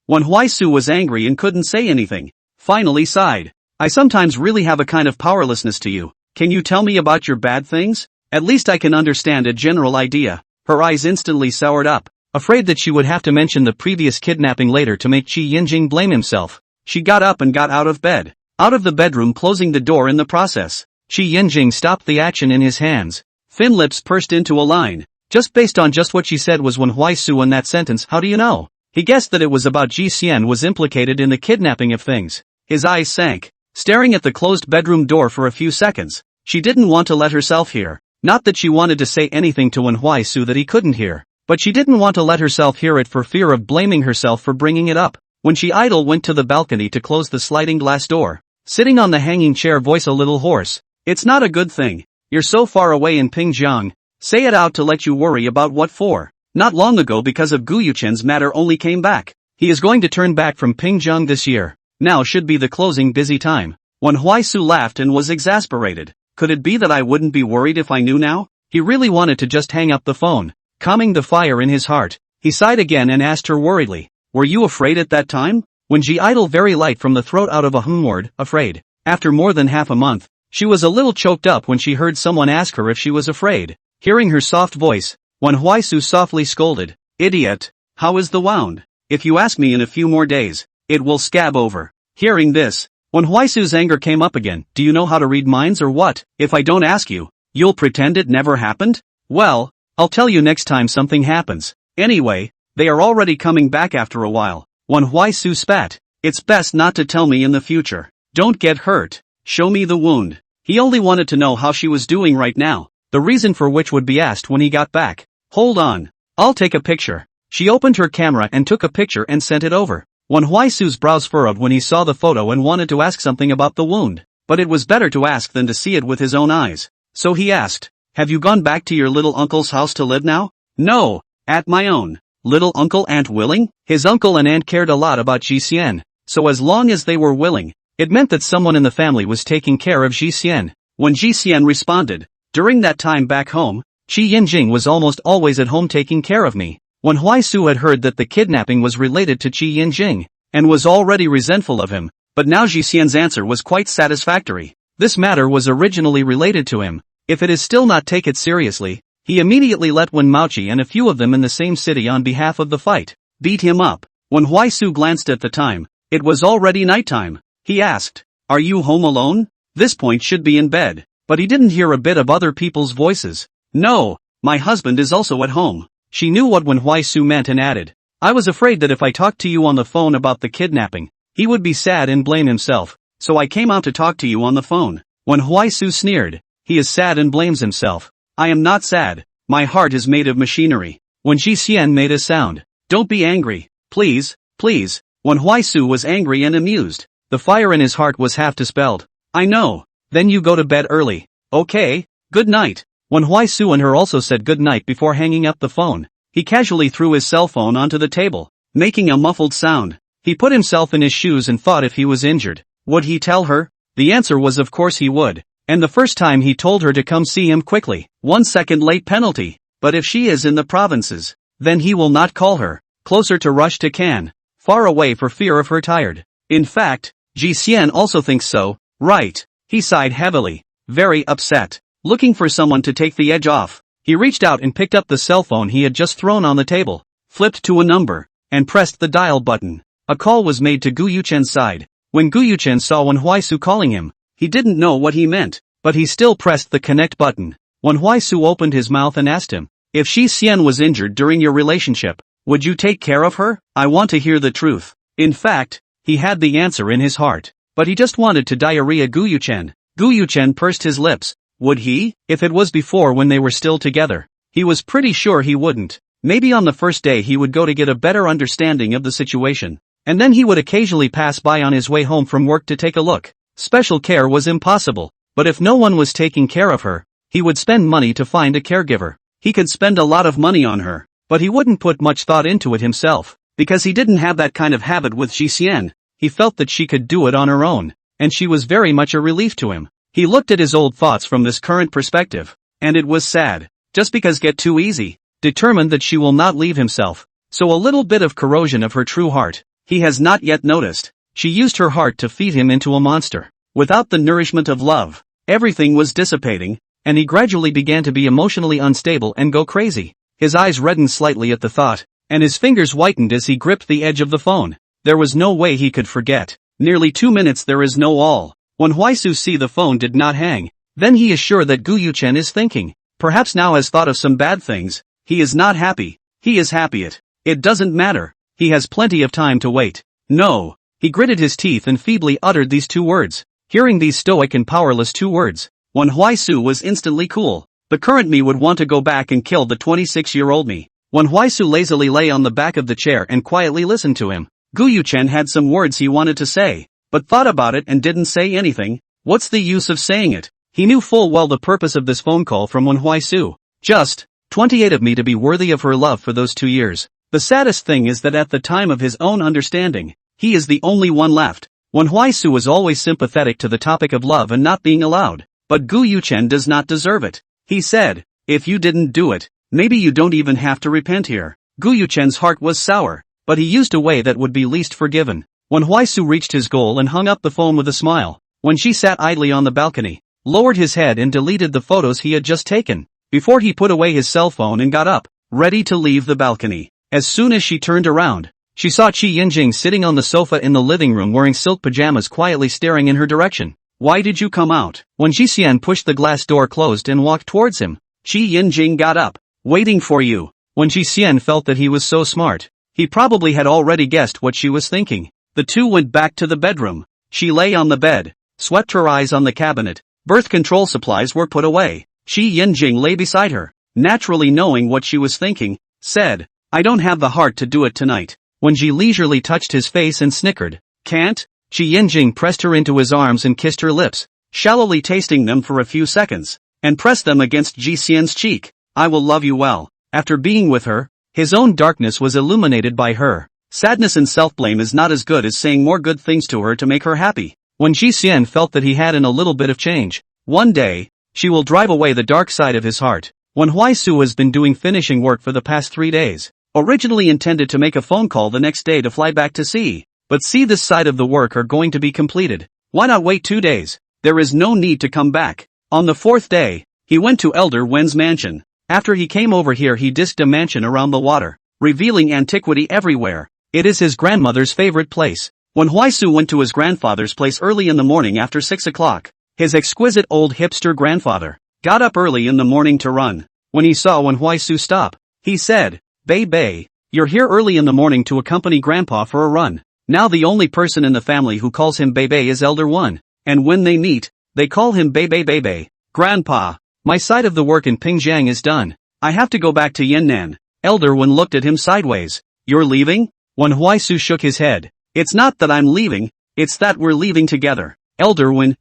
Wen Huaisu was angry and couldn't say anything. Finally sighed. I sometimes really have a kind of powerlessness to you. Can you tell me about your bad things? At least I can understand a general idea. Her eyes instantly soured up, afraid that she would have to mention the previous kidnapping later to make Qi Yinjing blame himself. She got up and got out of bed. Out of the bedroom, closing the door in the process. Qi Yinjing stopped the action in his hands. Thin lips pursed into a line. Just based on just what she said was Wen Huaisu in that sentence. How do you know? He guessed that it was about Ji Xian was implicated in the kidnapping of things. His eyes sank, staring at the closed bedroom door for a few seconds. She didn't want to let herself hear. Not that she wanted to say anything to Wen Huaisu that he couldn't hear, but she didn't want to let herself hear it for fear of blaming herself for bringing it up. When she idle went to the balcony to close the sliding glass door, sitting on the hanging chair, voice a little hoarse. It's not a good thing. You're so far away in Pingjiang. Say it out to let you worry about what for. Not long ago because of Gu Yuchen's matter only came back. He is going to turn back from Pingjiang this year. Now should be the closing busy time. Wen Huaisu laughed and was exasperated. Could it be that I wouldn't be worried if I knew now? He really wanted to just hang up the phone. Calming the fire in his heart, he sighed again and asked her worriedly, were you afraid at that time? When Ji idled very light from the throat out of a word, afraid. After more than half a month, she was a little choked up when she heard someone ask her if she was afraid. Hearing her soft voice, Wen Huaisu softly scolded, idiot, how is the wound? If you ask me in a few more days, it will scab over. Hearing this, Wen Huaisu's anger came up again. Do you know how to read minds or what? If I don't ask you, you'll pretend it never happened? Well, I'll tell you next time something happens. Anyway, they are already coming back after a while. Wen Huaisu spat. It's best not to tell me in the future. Don't get hurt. Show me the wound. He only wanted to know how she was doing right now, the reason for which would be asked when he got back. Hold on. I'll take a picture. She opened her camera and took a picture and sent it over. Wen Huaisu's brows furrowed when he saw the photo and wanted to ask something about the wound, but it was better to ask than to see it with his own eyes. So he asked, have you gone back to your little uncle's house to live now? No, at my own. Little uncle Aunt willing? His uncle and aunt cared a lot about Ji Xian, so as long as they were willing, it meant that someone in the family was taking care of Ji Xian. When Ji Xian responded, during that time back home, Qi Yinjing was almost always at home taking care of me. When Huaisu had heard that the kidnapping was related to Qi Yinjing, and was already resentful of him, but now Ji Xian's answer was quite satisfactory. This matter was originally related to him. If it is still not take it seriously, he immediately let Wen Maoqi and a few of them in the same city on behalf of the fight beat him up. When Huaisu glanced at the time, it was already nighttime. He asked, are you home alone? This point should be in bed, but he didn't hear a bit of other people's voices. No, my husband is also at home. She knew what Wen Huaisu meant and added, I was afraid that if I talked to you on the phone about the kidnapping, he would be sad and blame himself, so I came out to talk to you on the phone. Wen Huaisu sneered, he is sad and blames himself. I am not sad, my heart is made of machinery. When Ji Xian made a sound, don't be angry, please, please. Wen Huaisu was angry and amused. The fire in his heart was half dispelled. I know, then you go to bed early. Okay, good night. When Huaisu and her also said good night before hanging up the phone, he casually threw his cell phone onto the table, making a muffled sound. He put himself in his shoes and thought if he was injured, would he tell her? The answer was of course he would. And the first time he told her to come see him quickly. 1 second late penalty. But if she is in the provinces, then he will not call her. Closer to rush to Cannes. Far away for fear of her tired. In fact, Ji Xian also thinks so, right? He sighed heavily, very upset, looking for someone to take the edge off. He reached out and picked up the cell phone he had just thrown on the table, flipped to a number, and pressed the dial button. A call was made to Gu Yuchen's side. When Gu Yuchen saw Wen Huaisu calling him, he didn't know what he meant, but he still pressed the connect button. Wen Huaisu opened his mouth and asked him, "If Shi Xian was injured during your relationship, would you take care of her? I want to hear the truth." In fact, he had the answer in his heart, but he just wanted to diarrhea Gu Yuchen. Gu Yuchen pursed his lips. Would he? If it was before when they were still together. He was pretty sure he wouldn't. Maybe on the first day he would go to get a better understanding of the situation. And then he would occasionally pass by on his way home from work to take a look. Special care was impossible, but if no one was taking care of her, he would spend money to find a caregiver. He could spend a lot of money on her, but he wouldn't put much thought into it himself, because he didn't have that kind of habit with Shi Xian. He felt that she could do it on her own, and she was very much a relief to him. He looked at his old thoughts from this current perspective, and it was sad. Just because get too easy, determined that she will not leave himself, so a little bit of corrosion of her true heart. He has not yet noticed. She used her heart to feed him into a monster. Without the nourishment of love, everything was dissipating, and he gradually began to be emotionally unstable and go crazy. His eyes reddened slightly at the thought, and his fingers whitened as he gripped the edge of the phone. There was no way he could forget. Nearly 2 minutes there is no all. When Huaisu see the phone did not hang, then he is sure that Gu Yuchen is thinking. Perhaps now has thought of some bad things. He is not happy. He is happy it doesn't matter. He has plenty of time to wait. No. He gritted his teeth and feebly uttered these 2 words. Hearing these stoic and powerless 2 words, Wen Huaisu was instantly cool. The current me would want to go back and kill the 26-year-old me. Wen Huaisu lazily lay on the back of the chair and quietly listened to him. Gu Yuchen had some words he wanted to say, but thought about it and didn't say anything. What's the use of saying it? He knew full well the purpose of this phone call from Wen Huaisu. Just 28 of me to be worthy of her love for those 2 years. The saddest thing is that at the time of his own understanding, he is the only one left. Wen Huaisu was always sympathetic to the topic of love and not being allowed, but Gu Yuchen does not deserve it. He said, "If you didn't do it, maybe you don't even have to repent here." Gu Yuchen's heart was sour, but he used a way that would be least forgiven. Wen Huaisu reached his goal and hung up the phone with a smile. When she sat idly on the balcony, lowered his head and deleted the photos he had just taken, before he put away his cell phone and got up, ready to leave the balcony. As soon as she turned around, she saw Qi Yinjing sitting on the sofa in the living room wearing silk pajamas quietly staring in her direction. "Why did you come out?" When Shi Xian pushed the glass door closed and walked towards him, Qi Yinjing got up. "Waiting for you." When Shi Xian felt that he was so smart, he probably had already guessed what she was thinking. The two went back to the bedroom. She lay on the bed, swept her eyes on the cabinet. Birth control supplies were put away. Qi Yinjing lay beside her, naturally knowing what she was thinking, said, "I don't have the heart to do it tonight." When she leisurely touched his face and snickered, "Can't?" Qi Yinjing pressed her into his arms and kissed her lips, shallowly tasting them for a few seconds, and pressed them against Ji Xian's cheek. "I will love you well." After being with her, his own darkness was illuminated by her. Sadness and self-blame is not as good as saying more good things to her to make her happy. When Ji Xian felt that he had in a little bit of change, one day, she will drive away the dark side of his heart. When Huaisu has been doing finishing work for the past 3 days, originally intended to make a phone call the next day to fly back to sea, but see this side of the work are going to be completed. Why not wait 2 days? There is no need to come back. On the 4th day, he went to Elder Wen's mansion. After he came over here he disked a mansion around the water, revealing antiquity everywhere. It is his grandmother's favorite place. When Huaisu went to his grandfather's place early in the morning after 6 o'clock, his exquisite old hipster grandfather got up early in the morning to run. When he saw Wen Huaisu stop, he said, "Bei, you're here early in the morning to accompany Grandpa for a run." Now the only person in the family who calls him Bei is Elder Wen, and when they meet, they call him Bei. "Grandpa, my side of the work in Pingjiang is done. I have to go back to Yannan." Elder Wen looked at him sideways. "You're leaving?" Wen Huaisu shook his head. "It's not that I'm leaving, it's that we're leaving together." Elder Wen, ?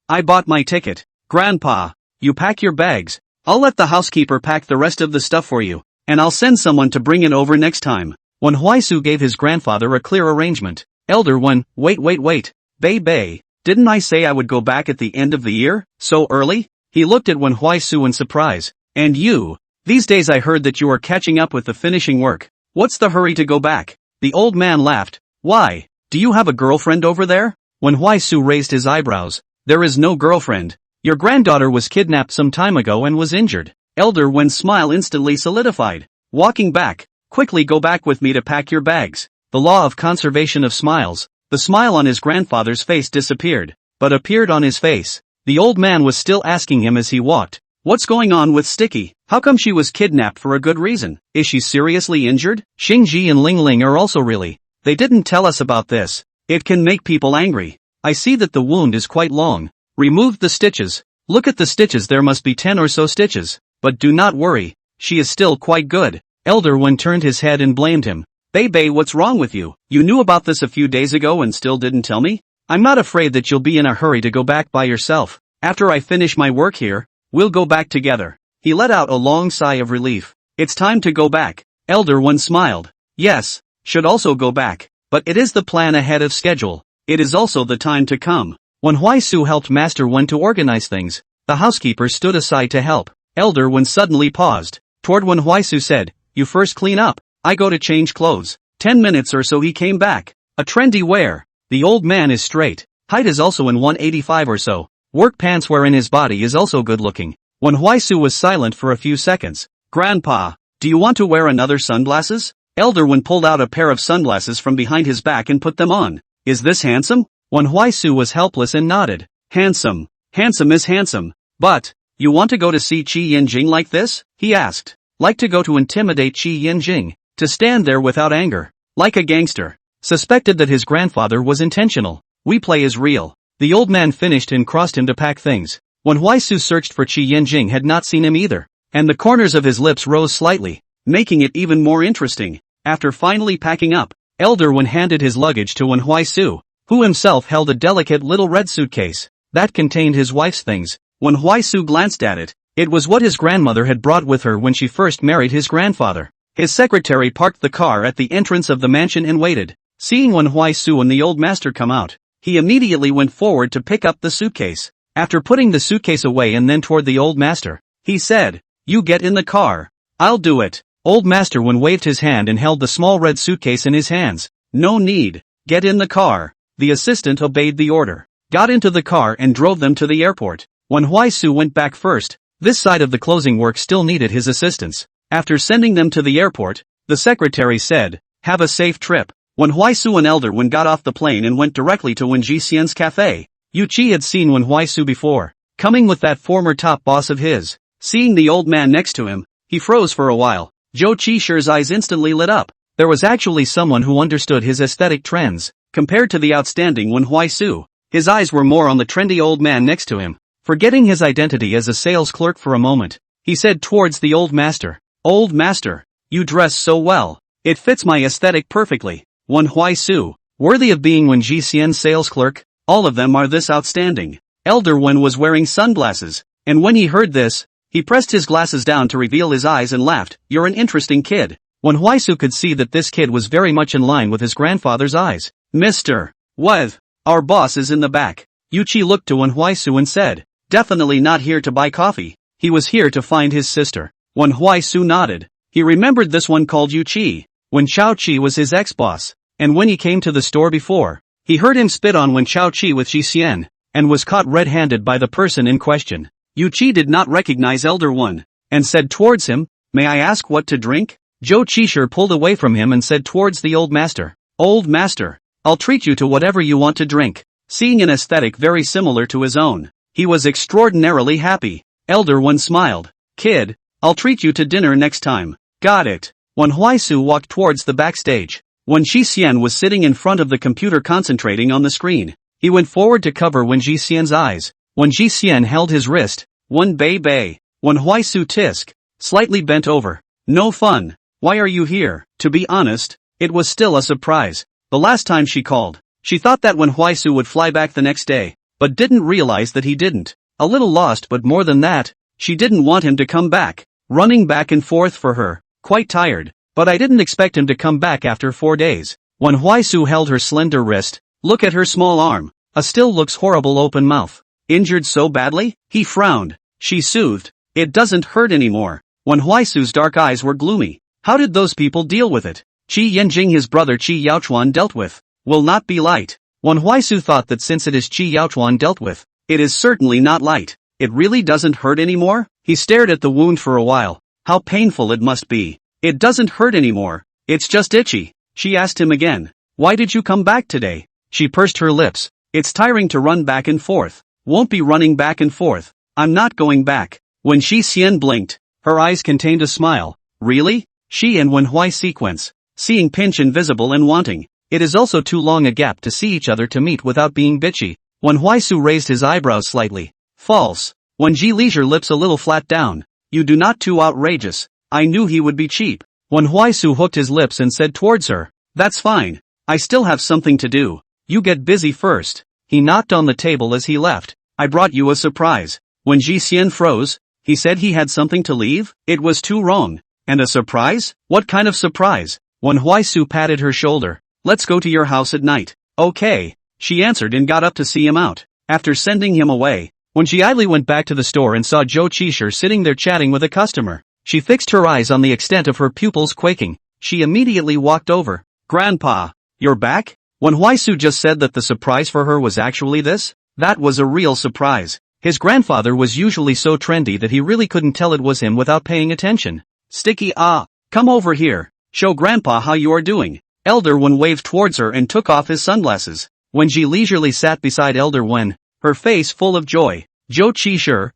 "I bought my ticket." "Grandpa, you pack your bags. I'll let the housekeeper pack the rest of the stuff for you, and I'll send someone to bring it over next time." When Huaisu gave his grandfather a clear arrangement, Elder Wen, wait. Bei, didn't I say I would go back at the end of the year? So early? He looked at Wen Huaisu in surprise. "And you? These days I heard that you are catching up with the finishing work. What's the hurry to go back?" The old man laughed. "Why? Do you have a girlfriend over there?" When Huaisu raised his eyebrows. "There is no girlfriend. Your granddaughter was kidnapped some time ago and was injured." Elder Wen's smile instantly solidified. "Walking back. Quickly go back with me to pack your bags." the law of conservation of smiles. The smile on his grandfather's face disappeared, but appeared on his face. The old man was still asking him as he walked, "What's going on with Sticky? How come she was kidnapped for a good reason? Is she seriously injured? Xingji and Ling Ling are also really. They didn't tell us about this. It can make people angry. I see that the wound is quite long. Remove the stitches. Look at the stitches, there must be 10 or so stitches. But do not worry, she is still quite good." Elder One turned his head and blamed him. "Bei, what's wrong with you? You knew about this a few days ago and still didn't tell me? I'm not afraid that you'll be in a hurry to go back by yourself. After I finish my work here, we'll go back together." He let out a long sigh of relief. "It's time to go back." Elder One smiled. "Yes, should also go back. But it is the plan ahead of schedule. It is also the time to come." When Huaisu helped Master Wen to organize things, the housekeeper stood aside to help. Elder Wen suddenly paused. Toward when Huaisu said, "You first clean up, I go to change clothes." 10 minutes or so he came back. A trendy wear. The old man is straight. Height is also in 185 or so. Work pants wherein his body is also good looking. When Huaisu was silent for a few seconds, "Grandpa, do you want to wear another sunglasses?" Elder Wen pulled out a pair of sunglasses from behind his back and put them on. "Is this handsome?" When Huaisu was helpless and nodded. "Handsome. Handsome is handsome. But, you want to go to see Qi Yinjing like this?" he asked. "Like to go to intimidate Qi Yinjing, to stand there without anger, like a gangster." Suspected that his grandfather was intentional. "We play is real." The old man finished and crossed him to pack things. When Huaisu searched for Qi Yinjing had not seen him either, and the corners of his lips rose slightly, making it even more interesting. After finally packing up, Elder Wen handed his luggage to Wen Huaisu, who himself held a delicate little red suitcase that contained his wife's things. When Huaisu glanced at it, it was what his grandmother had brought with her when she first married his grandfather. His secretary parked the car at the entrance of the mansion and waited. Seeing Wen Huaisu and the old master come out, he immediately went forward to pick up the suitcase. After putting the suitcase away and then toward the old master, he said, "You get in the car. I'll do it." Old Master Wen waved his hand and held the small red suitcase in his hands. "No need. Get in the car." The assistant obeyed the order, got into the car and drove them to the airport. When Huaisu went back first, this side of the closing work still needed his assistance. After sending them to the airport, the secretary said, "Have a safe trip." When Huaisu and Elder Wen got off the plane and went directly to Wen Jixian's cafe, Yu Qi had seen Wen Huaisu before, coming with that former top boss of his. Seeing the old man next to him, he froze for a while. Zhou Qishi's eyes instantly lit up. There was actually someone who understood his aesthetic trends. Compared to the outstanding Wen Huaisu, his eyes were more on the trendy old man next to him. Forgetting his identity as a sales clerk for a moment, he said towards the old master, "Old master, you dress so well. It fits my aesthetic perfectly." Wen Huaisu, worthy of being Wen Jixian's sales clerk, all of them are this outstanding. Elder Wen was wearing sunglasses, and when he heard this, he pressed his glasses down to reveal his eyes and laughed. "You're an interesting kid." Wen Huaisu could see that this kid was very much in line with his grandfather's eyes. "Mr. What? Our boss is in the back." Yu Qi looked to Wen Huaisu and said, "Definitely not here to buy coffee. He was here to find his sister." Wen Huaisu nodded. He remembered this one called Yu Qi. Wen Chaoqi was his ex-boss, and when he came to the store before, he heard him spit on Wen Chaoqi with Jixian, and was caught red-handed by the person in question. Yu Qi did not recognize Elder One, and said towards him, "May I ask what to drink?" Zhou Qisher pulled away from him and said towards the old master, "Old master, I'll treat you to whatever you want to drink." Seeing an aesthetic very similar to his own, he was extraordinarily happy. Elder One smiled. "Kid, I'll treat you to dinner next time." "Got it." When Huaisu walked towards the backstage, Wen Jixian was sitting in front of the computer concentrating on the screen. He went forward to cover Wen Jixian's eyes. Wen Jixian held his wrist. "Wen Bei." Wen Huaisu tisk, slightly bent over. "No fun. Why are you here?" To be honest, it was still a surprise. The last time she called, she thought that Wen Huaisu would fly back the next day, but didn't realize that he didn't. A little lost, but more than that, she didn't want him to come back. Running back and forth for her, quite tired. But I didn't expect him to come back after 4 days. When Huaisu held her slender wrist, "Look at her small arm. A still looks horrible open mouth. Injured so badly?" He frowned. She soothed. "It doesn't hurt anymore." When Huaisu's dark eyes were gloomy. How did those people deal with it? Qi Yanjing, his brother Qi Yaochuan dealt with, will not be light. When Huaisu thought that since it is Qi Yaochuan dealt with, it is certainly not light. It really doesn't hurt anymore? He stared at the wound for a while. How painful it must be. "It doesn't hurt anymore. It's just itchy." She asked him again. Why did you come back today? She pursed her lips. It's tiring to run back and forth. Won't be running back and forth. I'm not going back. When Shi Xian blinked, her eyes contained a smile. Really? She and Manhwa sequence. Seeing pinch invisible and wanting. It is also too long a gap to see each other to meet without being bitchy. Manhwa Su raised his eyebrows slightly. False. When Ji leisure lips a little flat down. You do not too outrageous. I knew he would be cheap. Manhwa Su hooked his lips and said towards her. That's fine. I still have something to do. You get busy first. He knocked on the table as he left. I brought you a surprise. When Ji Xian froze, he said he had something to leave? It was too wrong. And a surprise? What kind of surprise? Manhwa Su patted her shoulder. Let's go to your house at night. Okay. She answered and got up to see him out. After sending him away, when she idly went back to the store and saw Zhou Qishir sitting there chatting with a customer, she fixed her eyes on the extent of her pupils quaking. She immediately walked over. Grandpa, you're back? Manhwa Su just said that the surprise for her was actually this? That was a real surprise. His grandfather was usually so trendy that he really couldn't tell it was him without paying attention. Sticky come over here. Show Grandpa how you are doing. Elder Wen waved towards her and took off his sunglasses. When Ji leisurely sat beside Elder Wen, her face full of joy. Zhou Qishir, ?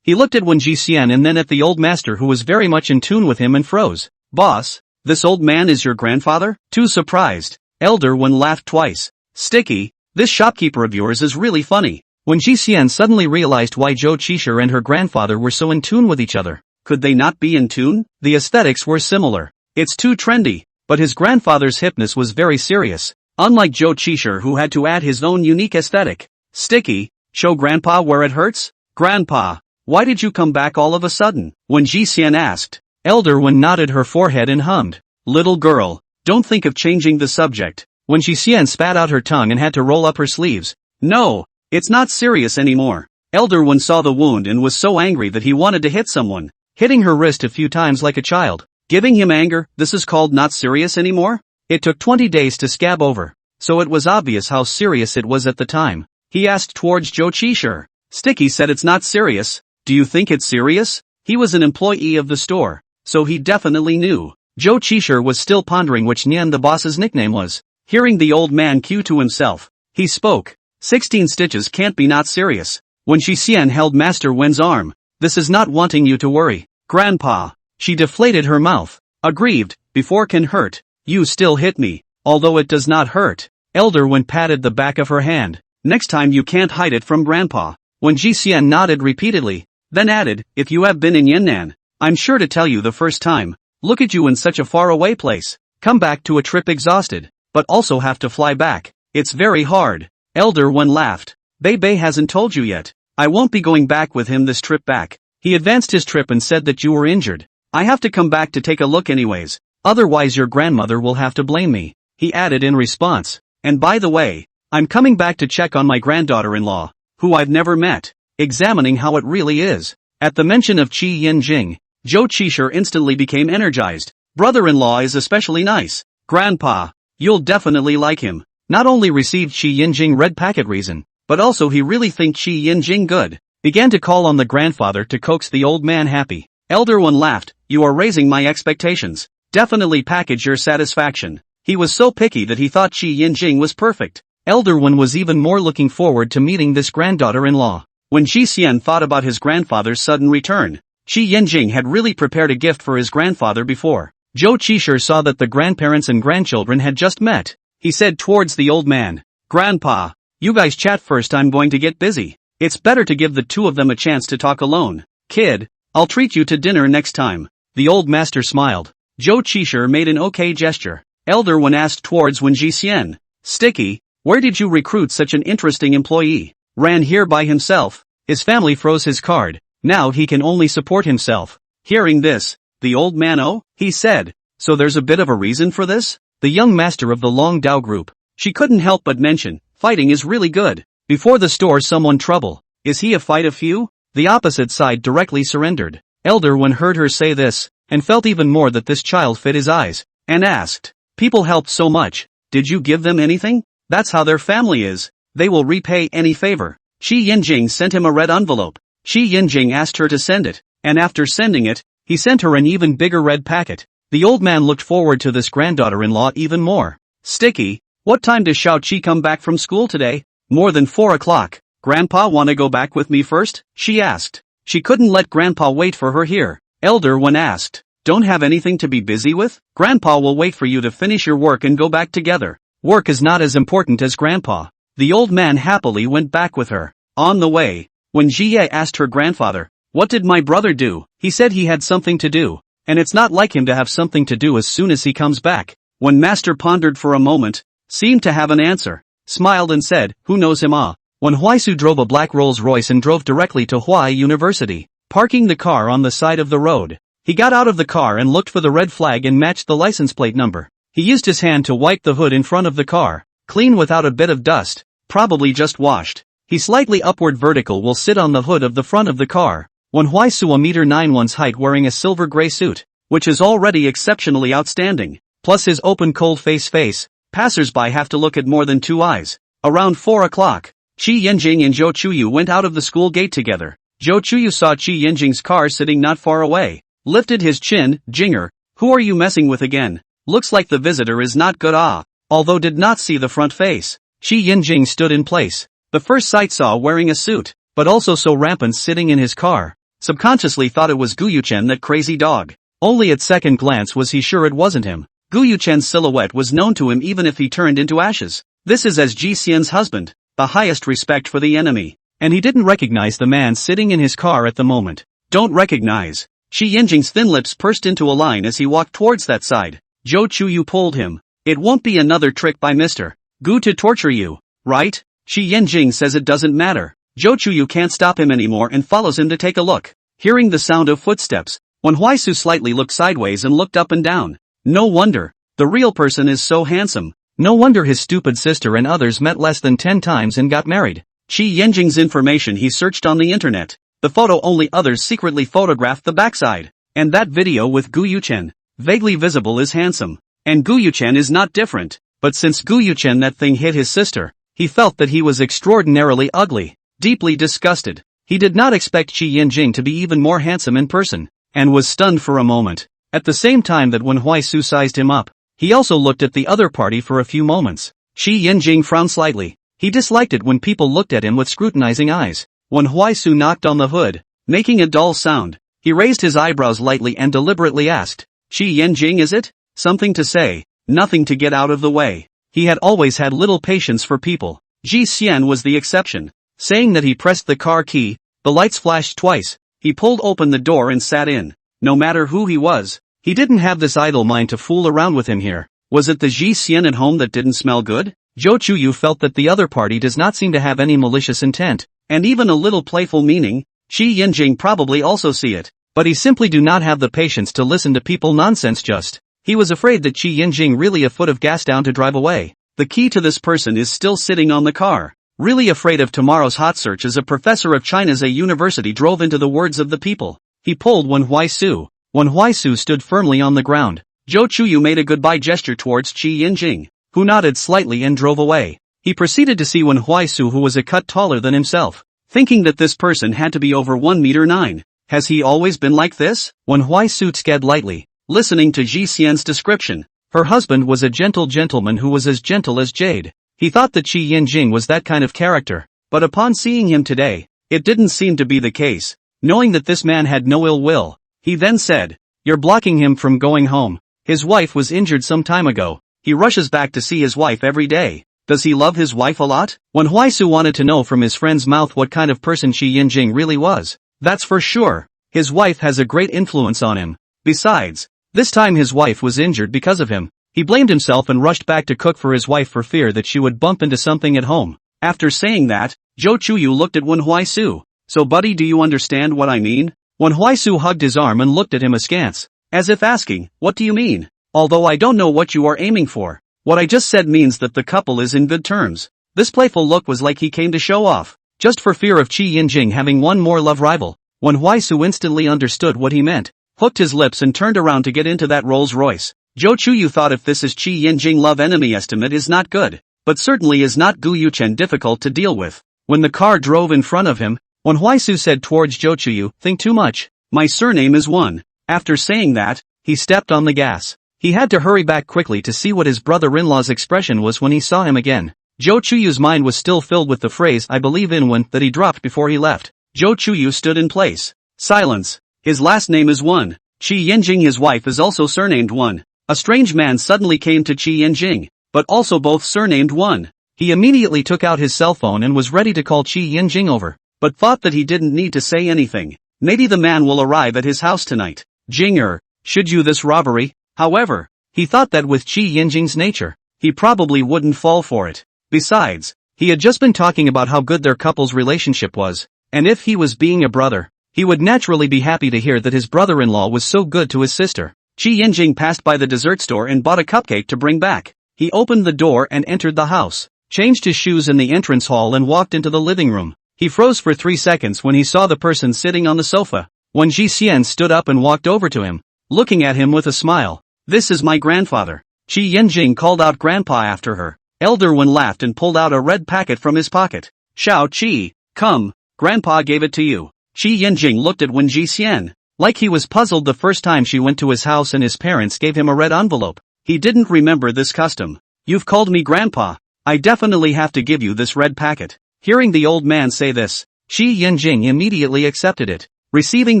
He looked at Wen Jixian and then at the old master who was very much in tune with him and froze. Boss, this old man is your grandfather? Too surprised. Elder Wen laughed twice. Sticky, this shopkeeper of yours is really funny. When Jixian suddenly realized why Zhou Qishir and her grandfather were so in tune with each other. Could they not be in tune? The aesthetics were similar. It's too trendy. But his grandfather's hipness was very serious. Unlike Zhou Qishir who had to add his own unique aesthetic. Sticky, show Grandpa where it hurts? Grandpa, why did you come back all of a sudden? When Jixian asked. Elder Wen nodded her forehead and hummed. Little girl, don't think of changing the subject. When Jixian spat out her tongue and had to roll up her sleeves. No, it's not serious anymore. Elder Wen saw the wound and was so angry that he wanted to hit someone, hitting her wrist a few times like a child. Giving him anger, this is called not serious anymore? It took 20 days to scab over, so it was obvious how serious it was at the time. He asked towards Zhou Qishir. Sticky said it's not serious. Do you think it's serious? He was an employee of the store, so he definitely knew. Zhou Qishir was still pondering which Nian the boss's nickname was. Hearing the old man cue to himself, he spoke. 16 stitches can't be not serious. When Shi Xian held Master Wen's arm. This is not wanting you to worry. Grandpa. She deflated her mouth. Aggrieved, before can hurt. You still hit me, although it does not hurt. Elder Wen patted the back of her hand. Next time you can't hide it from Grandpa. When Ji Xian nodded repeatedly, then added, if you have been in Yannan, I'm sure to tell you the first time. Look at you in such a faraway place. Come back to a trip exhausted, but also have to fly back. It's very hard. Elder Wen laughed. Bei hasn't told you yet. I won't be going back with him this trip back. He advanced his trip and said that you were injured. I have to come back to take a look anyways. Otherwise your grandmother will have to blame me. He added in response. And by the way, I'm coming back to check on my granddaughter-in-law, who I've never met, examining how it really is. At the mention of Qi Yinjing, Zhou Qishir instantly became energized. Brother-in-law is especially nice. Grandpa, you'll definitely like him. Not only received Qi Yinjing red packet reason, but also he really think Qi Yinjing good. Began to call on the grandfather to coax the old man happy. Elder One laughed. You are raising my expectations. Definitely package your satisfaction. He was so picky that he thought Qi Yinjing was perfect. Elder One was even more looking forward to meeting this granddaughter-in-law. When Ji Xian thought about his grandfather's sudden return, Qi Yinjing had really prepared a gift for his grandfather before. Zhou Qishir saw that the grandparents and grandchildren had just met. He said towards the old man, Grandpa, you guys chat first, I'm going to get busy. It's better to give the two of them a chance to talk alone. Kid, I'll treat you to dinner next time. The old master smiled. Zhou Qishir made an okay gesture. Elder One asked towards Wen Jixian. Sticky, where did you recruit such an interesting employee? Ran here by himself. His family froze his card. Now he can only support himself. Hearing this, the old man he said, so there's a bit of a reason for this? The young master of the Long Dao group. She couldn't help but mention, fighting is really good. Before the store someone trouble. Is he a fight of few? The opposite side directly surrendered. Elder One heard her say this, and felt even more that this child fit his eyes, and asked, people helped so much, did you give them anything? That's how their family is. They will repay any favor. Qi Yinjing sent him a red envelope. Qi Yinjing asked her to send it, and after sending it, he sent her an even bigger red packet. The old man looked forward to this granddaughter-in-law even more. Sticky, what time does Xiao Qi come back from school today? More than 4 o'clock. Grandpa wanna go back with me first? She asked. She couldn't let Grandpa wait for her here. Elder one asked. Don't have anything to be busy with? Grandpa will wait for you to finish your work and go back together. Work is not as important as Grandpa. The old man happily went back with her. On the way, when Jie asked her grandfather, what did my brother do? He said he had something to do. And it's not like him to have something to do as soon as he comes back. When Master pondered for a moment, seemed to have an answer, smiled and said, who knows him ah? When Huaisu drove a black Rolls-Royce and drove directly to Huai University, parking the car on the side of the road. He got out of the car and looked for the red flag and matched the license plate number. He used his hand to wipe the hood in front of the car, clean without a bit of dust, probably just washed. He slightly upward vertical will sit on the hood of the front of the car. When Huaisu 1.91 height wearing a silver gray suit, which is already exceptionally outstanding, plus his open cold face, passers-by have to look at more than 2 eyes. Around 4 o'clock, Qi Yanjing and Zhou Chuyu went out of the school gate together. Zhou Chuyu saw Qi Yanjing's car sitting not far away, lifted his chin, Jinger, who are you messing with again? Looks like the visitor is not good ah. Although did not see the front face, Qi Yanjing stood in place. The first sight saw wearing a suit, but also so rampant sitting in his car. Subconsciously thought it was Gu Yuchen, that crazy dog. Only at second glance was he sure it wasn't him. Gu Yuchen's silhouette was known to him even if he turned into ashes. This is as Ji Xian's husband, the highest respect for the enemy. And he didn't recognize the man sitting in his car at the moment. Don't recognize. Qi Yanjing's thin lips pursed into a line as he walked towards that side. Zhou Chuyu pulled him. It won't be another trick by Mr. Gu to torture you, right? Qi Yanjing says it doesn't matter. Zhou Chuyu can't stop him anymore and follows him to take a look. Hearing the sound of footsteps, when Huaisu slightly looked sideways and looked up and down. No wonder. The real person is so handsome. No wonder his stupid sister and others met less than 10 times and got married. Qi Yanjing's information he searched on the internet. The photo only others secretly photographed the backside. And that video with Gu Yuchen, vaguely visible, is handsome. And Gu Yuchen is not different. But since Gu Yuchen that thing hit his sister, he felt that he was extraordinarily ugly. Deeply disgusted. He did not expect Qi Yanjing to be even more handsome in person, and was stunned for a moment. At the same time that when Huaisu sized him up, he also looked at the other party for a few moments. Qi Yanjing frowned slightly. He disliked it when people looked at him with scrutinizing eyes. When Huaisu knocked on the hood, making a dull sound, he raised his eyebrows lightly and deliberately asked, Qi Yanjing is it? Something to say, nothing to get out of the way. He had always had little patience for people. Ji Xian was the exception. Saying that, he pressed the car key, the lights flashed twice, he pulled open the door and sat in. No matter who he was, he didn't have this idle mind to fool around with him here. Was it the Ji Xian at home that didn't smell good? Zhou Chuyu felt that the other party does not seem to have any malicious intent, and even a little playful meaning. Qi Yanjing probably also see it, but he simply do not have the patience to listen to people nonsense just. He was afraid that Qi Yanjing really a foot of gas down to drive away. The key to this person is still sitting on the car. Really afraid of tomorrow's hot search as a professor of China's a university drove into the words of the people. He pulled Wen Huaisu. When Huaisu stood firmly on the ground, Zhou Chuyu made a goodbye gesture towards Qi Yanjing, who nodded slightly and drove away. He proceeded to see Wen Huaisu, who was a cut taller than himself, thinking that this person had to be over 1.9 m. Has he always been like this? Wen Huaisu sked lightly, listening to Ji Xian's description. Her husband was a gentle gentleman who was as gentle as jade. He thought that Qi Yanjing was that kind of character, but upon seeing him today, it didn't seem to be the case. Knowing that this man had no ill will, he then said, "You're blocking him from going home. His wife was injured some time ago. He rushes back to see his wife every day. Does he love his wife a lot?" When Huaisu wanted to know from his friend's mouth what kind of person Qi Yanjing really was, that's for sure. His wife has a great influence on him. Besides, this time his wife was injured because of him. He blamed himself and rushed back to cook for his wife for fear that she would bump into something at home. After saying that, Zhou Chuyu looked at Wen Huaisu. "So buddy, do you understand what I mean?" Wen Huaisu hugged his arm and looked at him askance, as if asking, "What do you mean? Although I don't know what you are aiming for. What I just said means that the couple is in good terms." This playful look was like he came to show off, just for fear of Qi Yanjing having one more love rival. Wen Huaisu instantly understood what he meant, hooked his lips and turned around to get into that Rolls Royce. Zhou Chuyu thought if this is Qi Yanjing love enemy estimate is not good, but certainly is not Gu Yuchen difficult to deal with. When the car drove in front of him, Wen Huaisu said towards Zhou Chuyu, "Think too much. My surname is Wen." After saying that, he stepped on the gas. He had to hurry back quickly to see what his brother-in-law's expression was when he saw him again. Zhou Chuyu's mind was still filled with the phrase "I believe in one" that he dropped before he left. Zhou Chuyu stood in place. Silence. His last name is One. Qi Yanjing, his wife, is also surnamed One. A strange man suddenly came to Qi Yanjing, but also both surnamed One. He immediately took out his cell phone and was ready to call Qi Yanjing over, but thought that he didn't need to say anything. Maybe the man will arrive at his house tonight. Jinger, should you this robbery? However, he thought that with Qi Yanjing's nature, he probably wouldn't fall for it. Besides, he had just been talking about how good their couple's relationship was, and if he was being a brother, he would naturally be happy to hear that his brother-in-law was so good to his sister. Qi Yanjing passed by the dessert store and bought a cupcake to bring back. He opened the door and entered the house, changed his shoes in the entrance hall and walked into the living room. He froze for 3 seconds when he saw the person sitting on the sofa. When Ji Xian stood up and walked over to him, looking at him with a smile. "This is my grandfather." Qi Yanjing called out Grandpa after her. Elder Wen laughed and pulled out a red packet from his pocket. "Shao Qi, come, Grandpa gave it to you." Qi Yanjing looked at Wen Ji Xian, like he was puzzled the first time she went to his house and his parents gave him a red envelope. He didn't remember this custom. "You've called me Grandpa. I definitely have to give you this red packet." Hearing the old man say this, Qi Yanjing immediately accepted it, receiving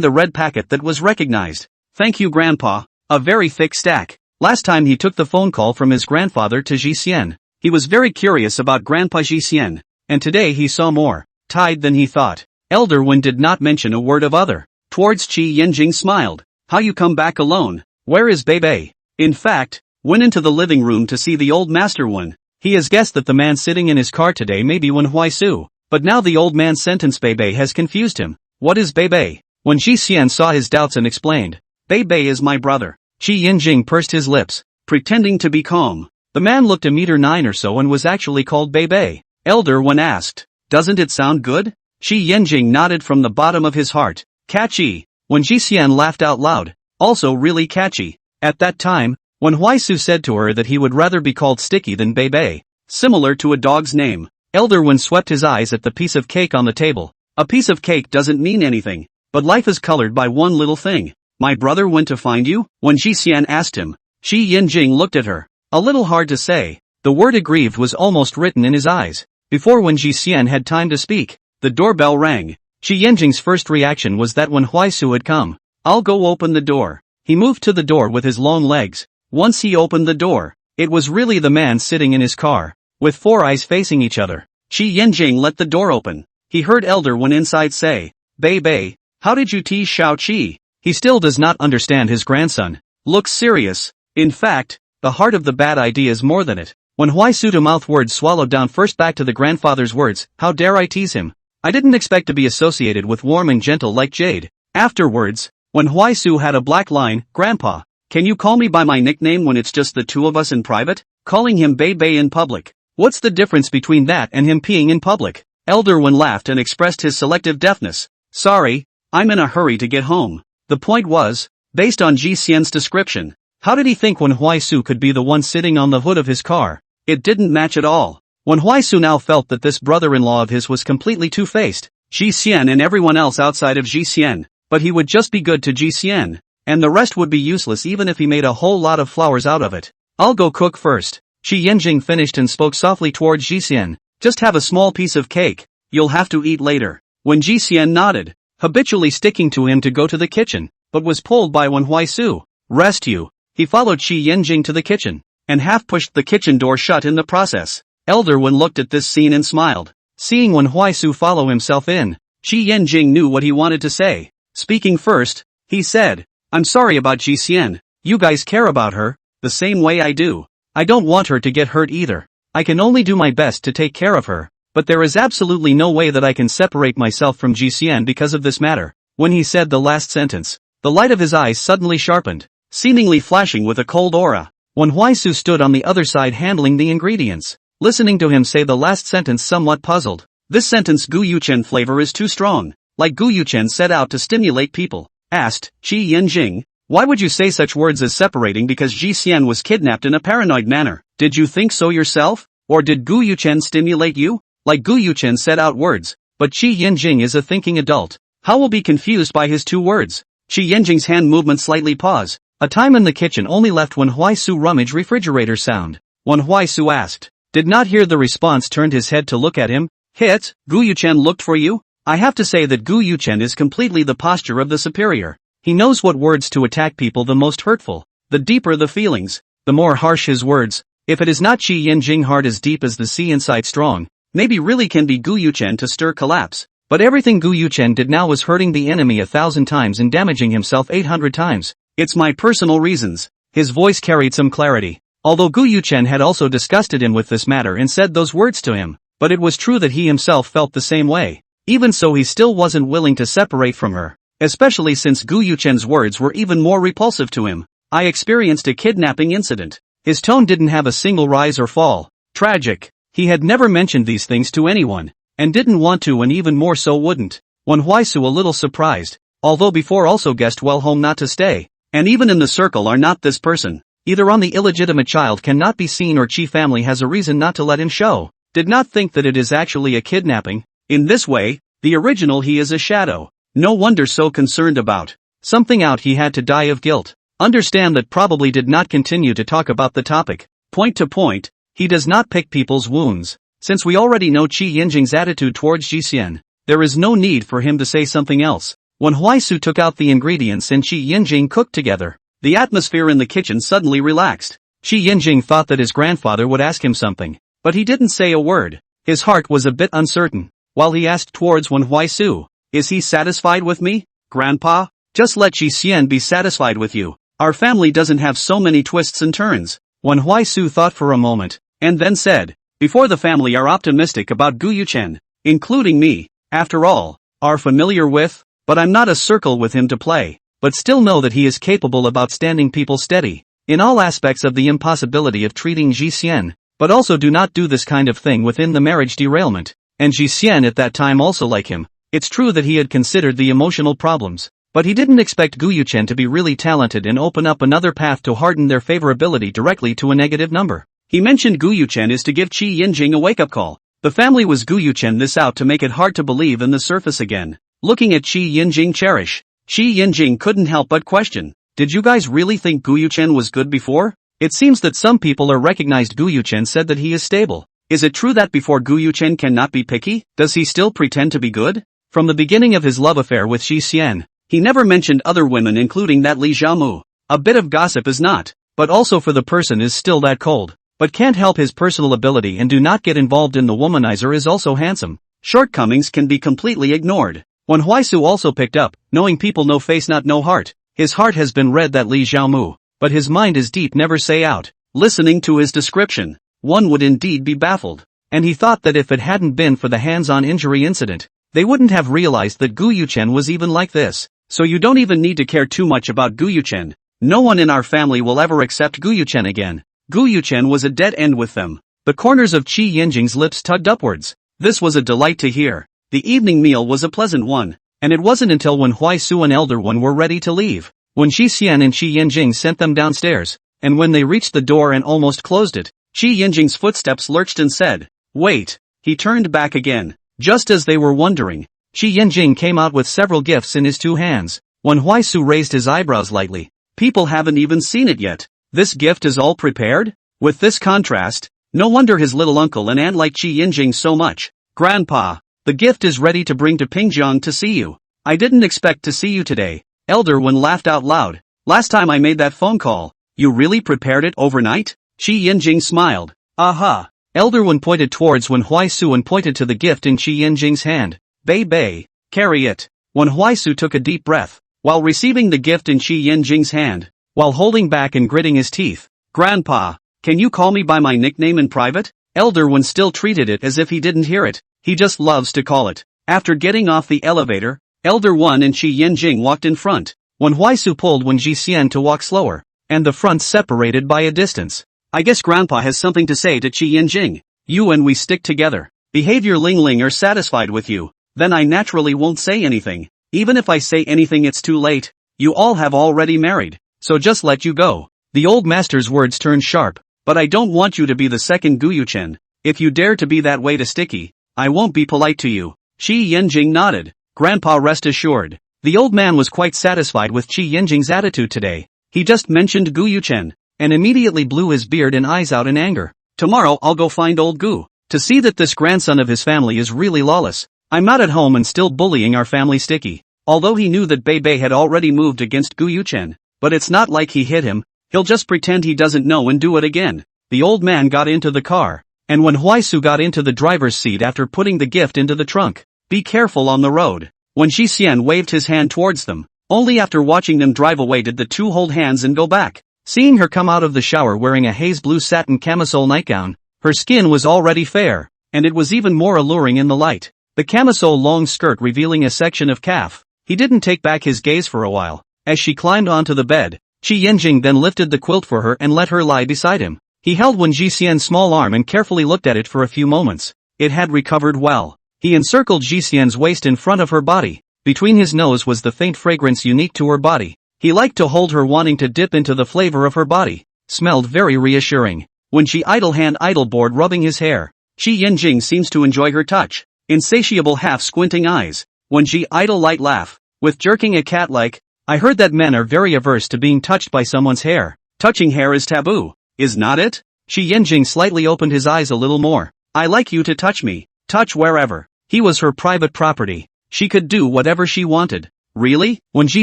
the red packet that was recognized. "Thank you, Grandpa." A very thick stack. Last time he took the phone call from his grandfather to Ji Xian, he was very curious about Grandpa Ji Xian, and today he saw more tied than he thought. Elder Wen did not mention a word of other. Towards Qi Yanjing smiled. "How you come back alone? Where is Bebe?" In fact, went into the living room to see the old master Wen. He has guessed that the man sitting in his car today may be Wen Huaisu, but now the old man's sentence Bebe has confused him. What is Bebe? When Ji Xian saw his doubts and explained, "Bebe is my brother." Qi Yanjing pursed his lips, pretending to be calm. The man looked 1.9 meters or so and was actually called Bebe. Elder Wen asked, "Doesn't it sound good?" Qi Yanjing nodded from the bottom of his heart. "Catchy." When Ji Xian laughed out loud, also really catchy. At that time, when Huaisu said to her that he would rather be called Sticky than Bebe, similar to a dog's name, Elder Wen swept his eyes at the piece of cake on the table. A piece of cake doesn't mean anything, but life is colored by one little thing. "My brother went to find you?" When Ji Xian asked him, Qi Yanjing looked at her. A little hard to say. The word aggrieved was almost written in his eyes. Before when Ji Xian had time to speak, the doorbell rang. Qi Yanjing's first reaction was that when Huaisu had come, "I'll go open the door." He moved to the door with his long legs. Once he opened the door, it was really the man sitting in his car, with 4 eyes facing each other. Qi Yanjing let the door open. He heard Elder Wen inside say, "Bebe, how did you tease Shao Qi?" He still does not understand his grandson. Looks serious. In fact, the heart of the bad idea is more than it. When Huaisu mouth words swallowed down first back to the grandfather's words, "How dare I tease him? I didn't expect to be associated with warm and gentle like Jade." Afterwards, when Huaisu had a black line, "Grandpa, can you call me by my nickname when it's just the two of us in private?" Calling him Bebe in public. What's the difference between that and him peeing in public? Elder Wen laughed and expressed his selective deafness. "Sorry, I'm in a hurry to get home." The point was, based on Ji Xian's description, how did he think when Huaisu could be the one sitting on the hood of his car? It didn't match at all. When Huaisu now felt that this brother-in-law of his was completely two-faced, Ji Xian and everyone else outside of Ji Xian, but he would just be good to Ji Xian, and the rest would be useless even if he made a whole lot of flowers out of it. "I'll go cook first." Qi Yanjing finished and spoke softly towards Ji Xian. "Just have a small piece of cake, you'll have to eat later." When Ji Xian nodded, habitually sticking to him to go to the kitchen, but was pulled by Wen Huaisu. "Rest you." He followed Qi Yanjing to the kitchen, and half pushed the kitchen door shut in the process. Elder Wen looked at this scene and smiled. Seeing Wen Huaisu follow himself in, Qi Yanjing knew what he wanted to say. Speaking first, he said, "I'm sorry about Ji Xian. You guys care about her, the same way I do. I don't want her to get hurt either. I can only do my best to take care of her, but there is absolutely no way that I can separate myself from Ji Xian because of this matter." When he said the last sentence, the light of his eyes suddenly sharpened, seemingly flashing with a cold aura. When Huaisu stood on the other side handling the ingredients, listening to him say the last sentence somewhat puzzled. This sentence Gu Yuchen flavor is too strong, like Gu Yuchen set out to stimulate people. Asked, "Qi Yanjing, why would you say such words as separating because Ji Xian was kidnapped in a paranoid manner? Did you think so yourself? Or did Gu Yuchen stimulate you?" Like Gu Yuchen set out words, but Qi Yanjing is a thinking adult. How will be confused by his 2 words? Qi Yanjing's hand movement slightly paused. A time in the kitchen only left when Huaisu rummaged refrigerator sound. When Huaisu asked, did not hear the response, turned his head to look at him. Hit, Gu Yuchen looked for you? I have to say that Gu Yuchen is completely the posture of the superior. He knows what words to attack people the most hurtful. The deeper the feelings, the more harsh his words. If it is not Qi Yinjing heart as deep as the sea inside strong, maybe really can be Gu Yuchen to stir collapse. But everything Gu Yuchen did now was hurting the enemy 1,000 times and damaging himself 800 times. It's my personal reasons. His voice carried some clarity. Although Gu Yuchen had also disgusted him with this matter and said those words to him, but it was true that he himself felt the same way. Even so, he still wasn't willing to separate from her, especially since Gu Yuchen's words were even more repulsive to him. I experienced a kidnapping incident. His tone didn't have a single rise or fall. Tragic. He had never mentioned these things to anyone, and didn't want to, and even more so wouldn't. When Huaisu, a little surprised, although before also guessed well home not to stay, and even in the circle are not this person. Either on the illegitimate child cannot be seen or Qi family has a reason not to let him show. Did not think that it is actually a kidnapping. In this way, the original he is a shadow. No wonder so concerned about something out, he had to die of guilt. Understand that probably did not continue to talk about the topic. Point to point, he does not pick people's wounds. Since we already know Qi Yinjing's attitude towards Jixian, there is no need for him to say something else. When Huaisu took out the ingredients and Qi Yinjing cooked together, the atmosphere in the kitchen suddenly relaxed. Qi Yinjing thought that his grandfather would ask him something, but he didn't say a word. His heart was a bit uncertain. While he asked towards Wen Huaisu, is he satisfied with me, Grandpa? Just let Jixian be satisfied with you. Our family doesn't have so many twists and turns. Wen Huaisu thought for a moment, and then said, before the family are optimistic about Gu Yuchen, including me, after all, are familiar with, but I'm not a circle with him to play, but still know that he is capable of outstanding people steady, in all aspects of the impossibility of treating Jixian, but also do not do this kind of thing within the marriage derailment. And Jixian at that time also like him. It's true that he had considered the emotional problems, but he didn't expect Gu Yuchen to be really talented and open up another path to harden their favorability directly to a negative number. He mentioned Gu Yuchen is to give Qi Yinjing a wake-up call. The family was Gu Yuchen this out to make it hard to believe in the surface again. Looking at Qi Yinjing cherish, Qi Yinjing couldn't help but question, did you guys really think Gu Yuchen was good before? It seems that some people are recognized Gu Yuchen said that he is stable. Is it true that before Gu Yuchen cannot be picky? Does he still pretend to be good? From the beginning of his love affair with Xi Xian, he never mentioned other women including that Li Xiaomu. A bit of gossip is not, but also for the person is still that cold, but can't help his personal ability and do not get involved in the womanizer is also handsome. Shortcomings can be completely ignored. When Huaisu also picked up, knowing people no face not no heart, his heart has been read that Li Xiaomu, but his mind is deep never say out. Listening to his description, one would indeed be baffled, and he thought that if it hadn't been for the hands-on injury incident, they wouldn't have realized that Gu Yuchen was even like this. So you don't even need to care too much about Gu Yuchen. No one in our family will ever accept Gu Yuchen again. Gu Yuchen was a dead end with them. The corners of Qi Yinjing's lips tugged upwards. This was a delight to hear. The evening meal was a pleasant one, and it wasn't until when Huaisu and Elder One were ready to leave, when Xi Xian and Qi Yinjing sent them downstairs, and when they reached the door and almost closed it, Qi Yinjing's footsteps lurched and said, wait. He turned back again. Just as they were wondering, Qi Yinjing came out with several gifts in his two hands. When Huaisu raised his eyebrows lightly, people haven't even seen it yet. This gift is all prepared? With this contrast, no wonder his little uncle and aunt like Qi Yinjing so much. Grandpa, the gift is ready to bring to Pingjiang to see you. I didn't expect to see you today. Elder One laughed out loud. Last time I made that phone call, you really prepared it overnight? Qi Yinjing smiled. Aha. Elder One pointed towards Wen Huaisu and pointed to the gift in Qi Yinjing's hand. Bei, carry it. Wen Huaisu took a deep breath, while receiving the gift in Qi Yinjing's hand, while holding back and gritting his teeth. Grandpa, can you call me by my nickname in private? Elder One still treated it as if he didn't hear it. He just loves to call it. After getting off the elevator, Elder One and Qi Yinjing walked in front. Wen Huaisu pulled Wen Jixian to walk slower, and the fronts separated by a distance. I guess Grandpa has something to say to Qi Yinjing. You and we stick together. Behavior Ling Ling are satisfied with you. Then I naturally won't say anything. Even if I say anything it's too late. You all have already married, so just let you go. The old master's words turned sharp. But I don't want you to be the second Gu Yuchen. If you dare to be that way to Sticky, I won't be polite to you. Qi Yinjing nodded. Grandpa, rest assured. The old man was quite satisfied with Qi Yinjing's attitude today. He just mentioned Gu Yuchen, and immediately blew his beard and eyes out in anger. Tomorrow I'll go find old Gu, to see that this grandson of his family is really lawless. I'm not at home and still bullying our family Sticky. Although he knew that Bei had already moved against Gu Yuchen, but it's not like he hit him, he'll just pretend he doesn't know and do it again. The old man got into the car, and when Huaisu got into the driver's seat after putting the gift into the trunk. Be careful on the road. When Shi Xian waved his hand towards them, only after watching them drive away did the two hold hands and go back. Seeing her come out of the shower wearing a haze blue satin camisole nightgown, her skin was already fair, and it was even more alluring in the light. The camisole long skirt revealing a section of calf. He didn't take back his gaze for a while. As she climbed onto the bed, Qi Yanjing then lifted the quilt for her and let her lie beside him. He held Wen Jixian's small arm and carefully looked at it for a few moments. It had recovered well. He encircled Jixian's waist in front of her body. Between his nose was the faint fragrance unique to her body. He liked to hold her, wanting to dip into the flavor of her body. Smelled very reassuring. When she idleboard rubbing his hair, Qi Yanjing seems to enjoy her touch. Insatiable half-squinting eyes. When she light laugh, with jerking a cat like, I heard that men are very averse to being touched by someone's hair. Touching hair is taboo, is not it? Qi Yanjing slightly opened his eyes a little more. I like you to touch me, touch wherever. He was her private property. She could do whatever she wanted. Really? When Ji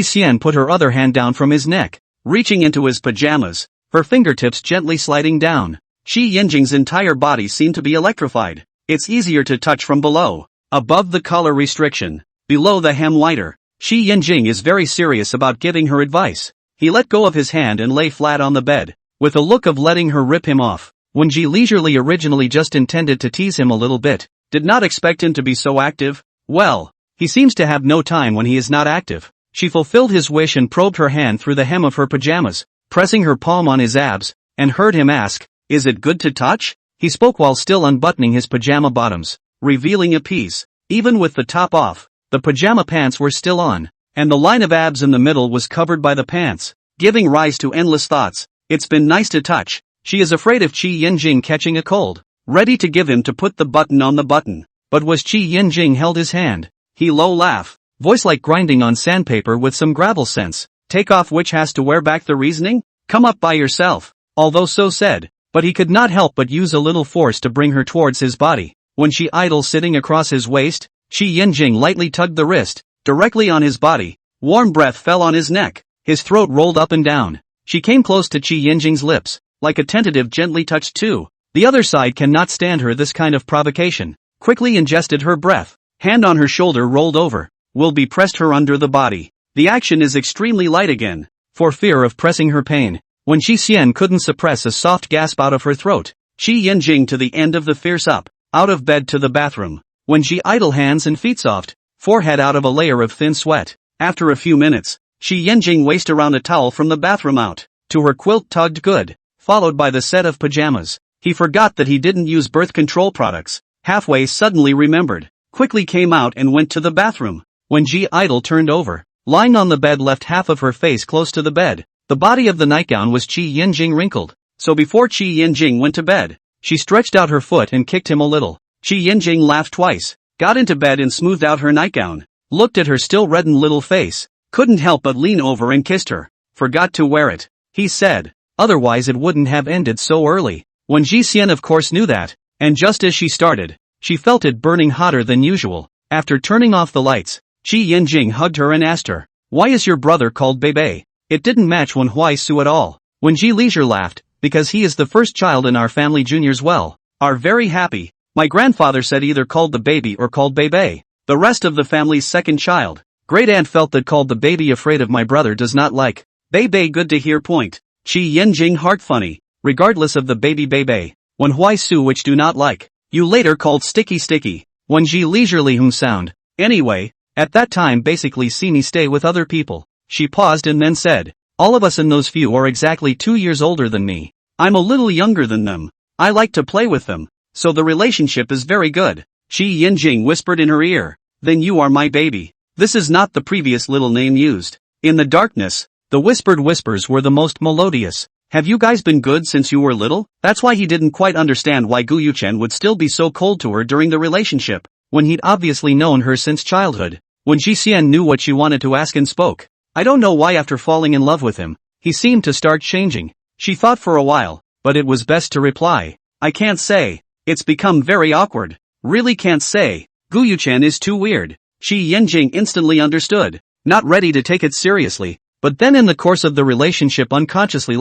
Xian put her other hand down from his neck, reaching into his pajamas, her fingertips gently sliding down. Qi Yanjing's entire body seemed to be electrified. It's easier to touch from below. Above the collar restriction. Below the hem wider. Qi Yanjing is very serious about giving her advice. He let go of his hand and lay flat on the bed, with a look of letting her rip him off. When Ji leisurely originally just intended to tease him a little bit, did not expect him to be so active. Well, he seems to have no time when he is not active. She fulfilled his wish and probed her hand through the hem of her pajamas, pressing her palm on his abs, and heard him ask, "Is it good to touch?" He spoke while still unbuttoning his pajama bottoms, revealing a piece. Even with the top off, the pajama pants were still on, and the line of abs in the middle was covered by the pants, giving rise to endless thoughts. It's been nice to touch. She is afraid of Qi Yanjing catching a cold, ready to give him to put the button on the button. But was Qi Yanjing held his hand. He low laugh, voice like grinding on sandpaper with some gravel sense. Take off which has to wear back the reasoning? Come up by yourself. Although so said, but he could not help but use a little force to bring her towards his body. When she idle sitting across his waist, Qi Yanjing lightly tugged the wrist, directly on his body. Warm breath fell on his neck. His throat rolled up and down. She came close to Qi Yanjing's lips, like a tentative gently touch too. The other side cannot stand her this kind of provocation. Quickly ingested her breath. Hand on her shoulder rolled over. Will be pressed her under the body. The action is extremely light again. For fear of pressing her pain. When Shi Xian couldn't suppress a soft gasp out of her throat. Qi Yanjing to the end of the fierce up. Out of bed to the bathroom. When she idle hands and feet soft. Forehead out of a layer of thin sweat. After a few minutes, Qi Yanjing waist around a towel from the bathroom out. To her quilt tugged good. Followed by the set of pajamas. He forgot that he didn't use birth control products. Halfway suddenly remembered. Quickly came out and went to the bathroom. When Ji Idle turned over, lying on the bed left half of her face close to the bed. The body of the nightgown was Qi Yanjing wrinkled. So before Qi Yanjing went to bed, she stretched out her foot and kicked him a little. Qi Yanjing laughed twice, got into bed and smoothed out her nightgown, looked at her still reddened little face, couldn't help but lean over and kissed her. Forgot to wear it, he said, otherwise it wouldn't have ended so early. When Ji Xian of course knew that, and just as she started, she felt it burning hotter than usual. After turning off the lights, Qi Yanjing hugged her and asked her, "Why is your brother called Bebe?" It didn't match Wen Huaisu at all. When Ji Leisure laughed, "Because he is the first child in our family. Juniors are very happy. My grandfather said either called the baby or called Bebe. The rest of the family's second child. Great aunt felt that called the baby afraid of my brother does not like. Bebe good to hear point. Qi Yanjing heart funny. Regardless of the baby Bebe. Wen Huaisu which do not like. You later called Sticky. When Ji leisurely sound. Anyway, at that time basically see me stay with other people." She paused and then said, "All of us in those few are exactly 2 years older than me. I'm a little younger than them. I like to play with them. So the relationship is very good." Qi Yanjing whispered in her ear, "Then you are my baby." This is not the previous little name used. In the darkness, the whispered whispers were the most melodious. "Have you guys been good since you were little?" That's why he didn't quite understand why Gu Yuchen would still be so cold to her during the relationship, when he'd obviously known her since childhood. When Ji Xian knew what she wanted to ask and spoke. "I don't know why after falling in love with him, he seemed to start changing. She thought for a while, but it was best to reply. I can't say. It's become very awkward. Really can't say. Guyuchen is too weird. Shi Yanjing instantly understood, not ready to take it seriously, but then in the course of the relationship unconsciously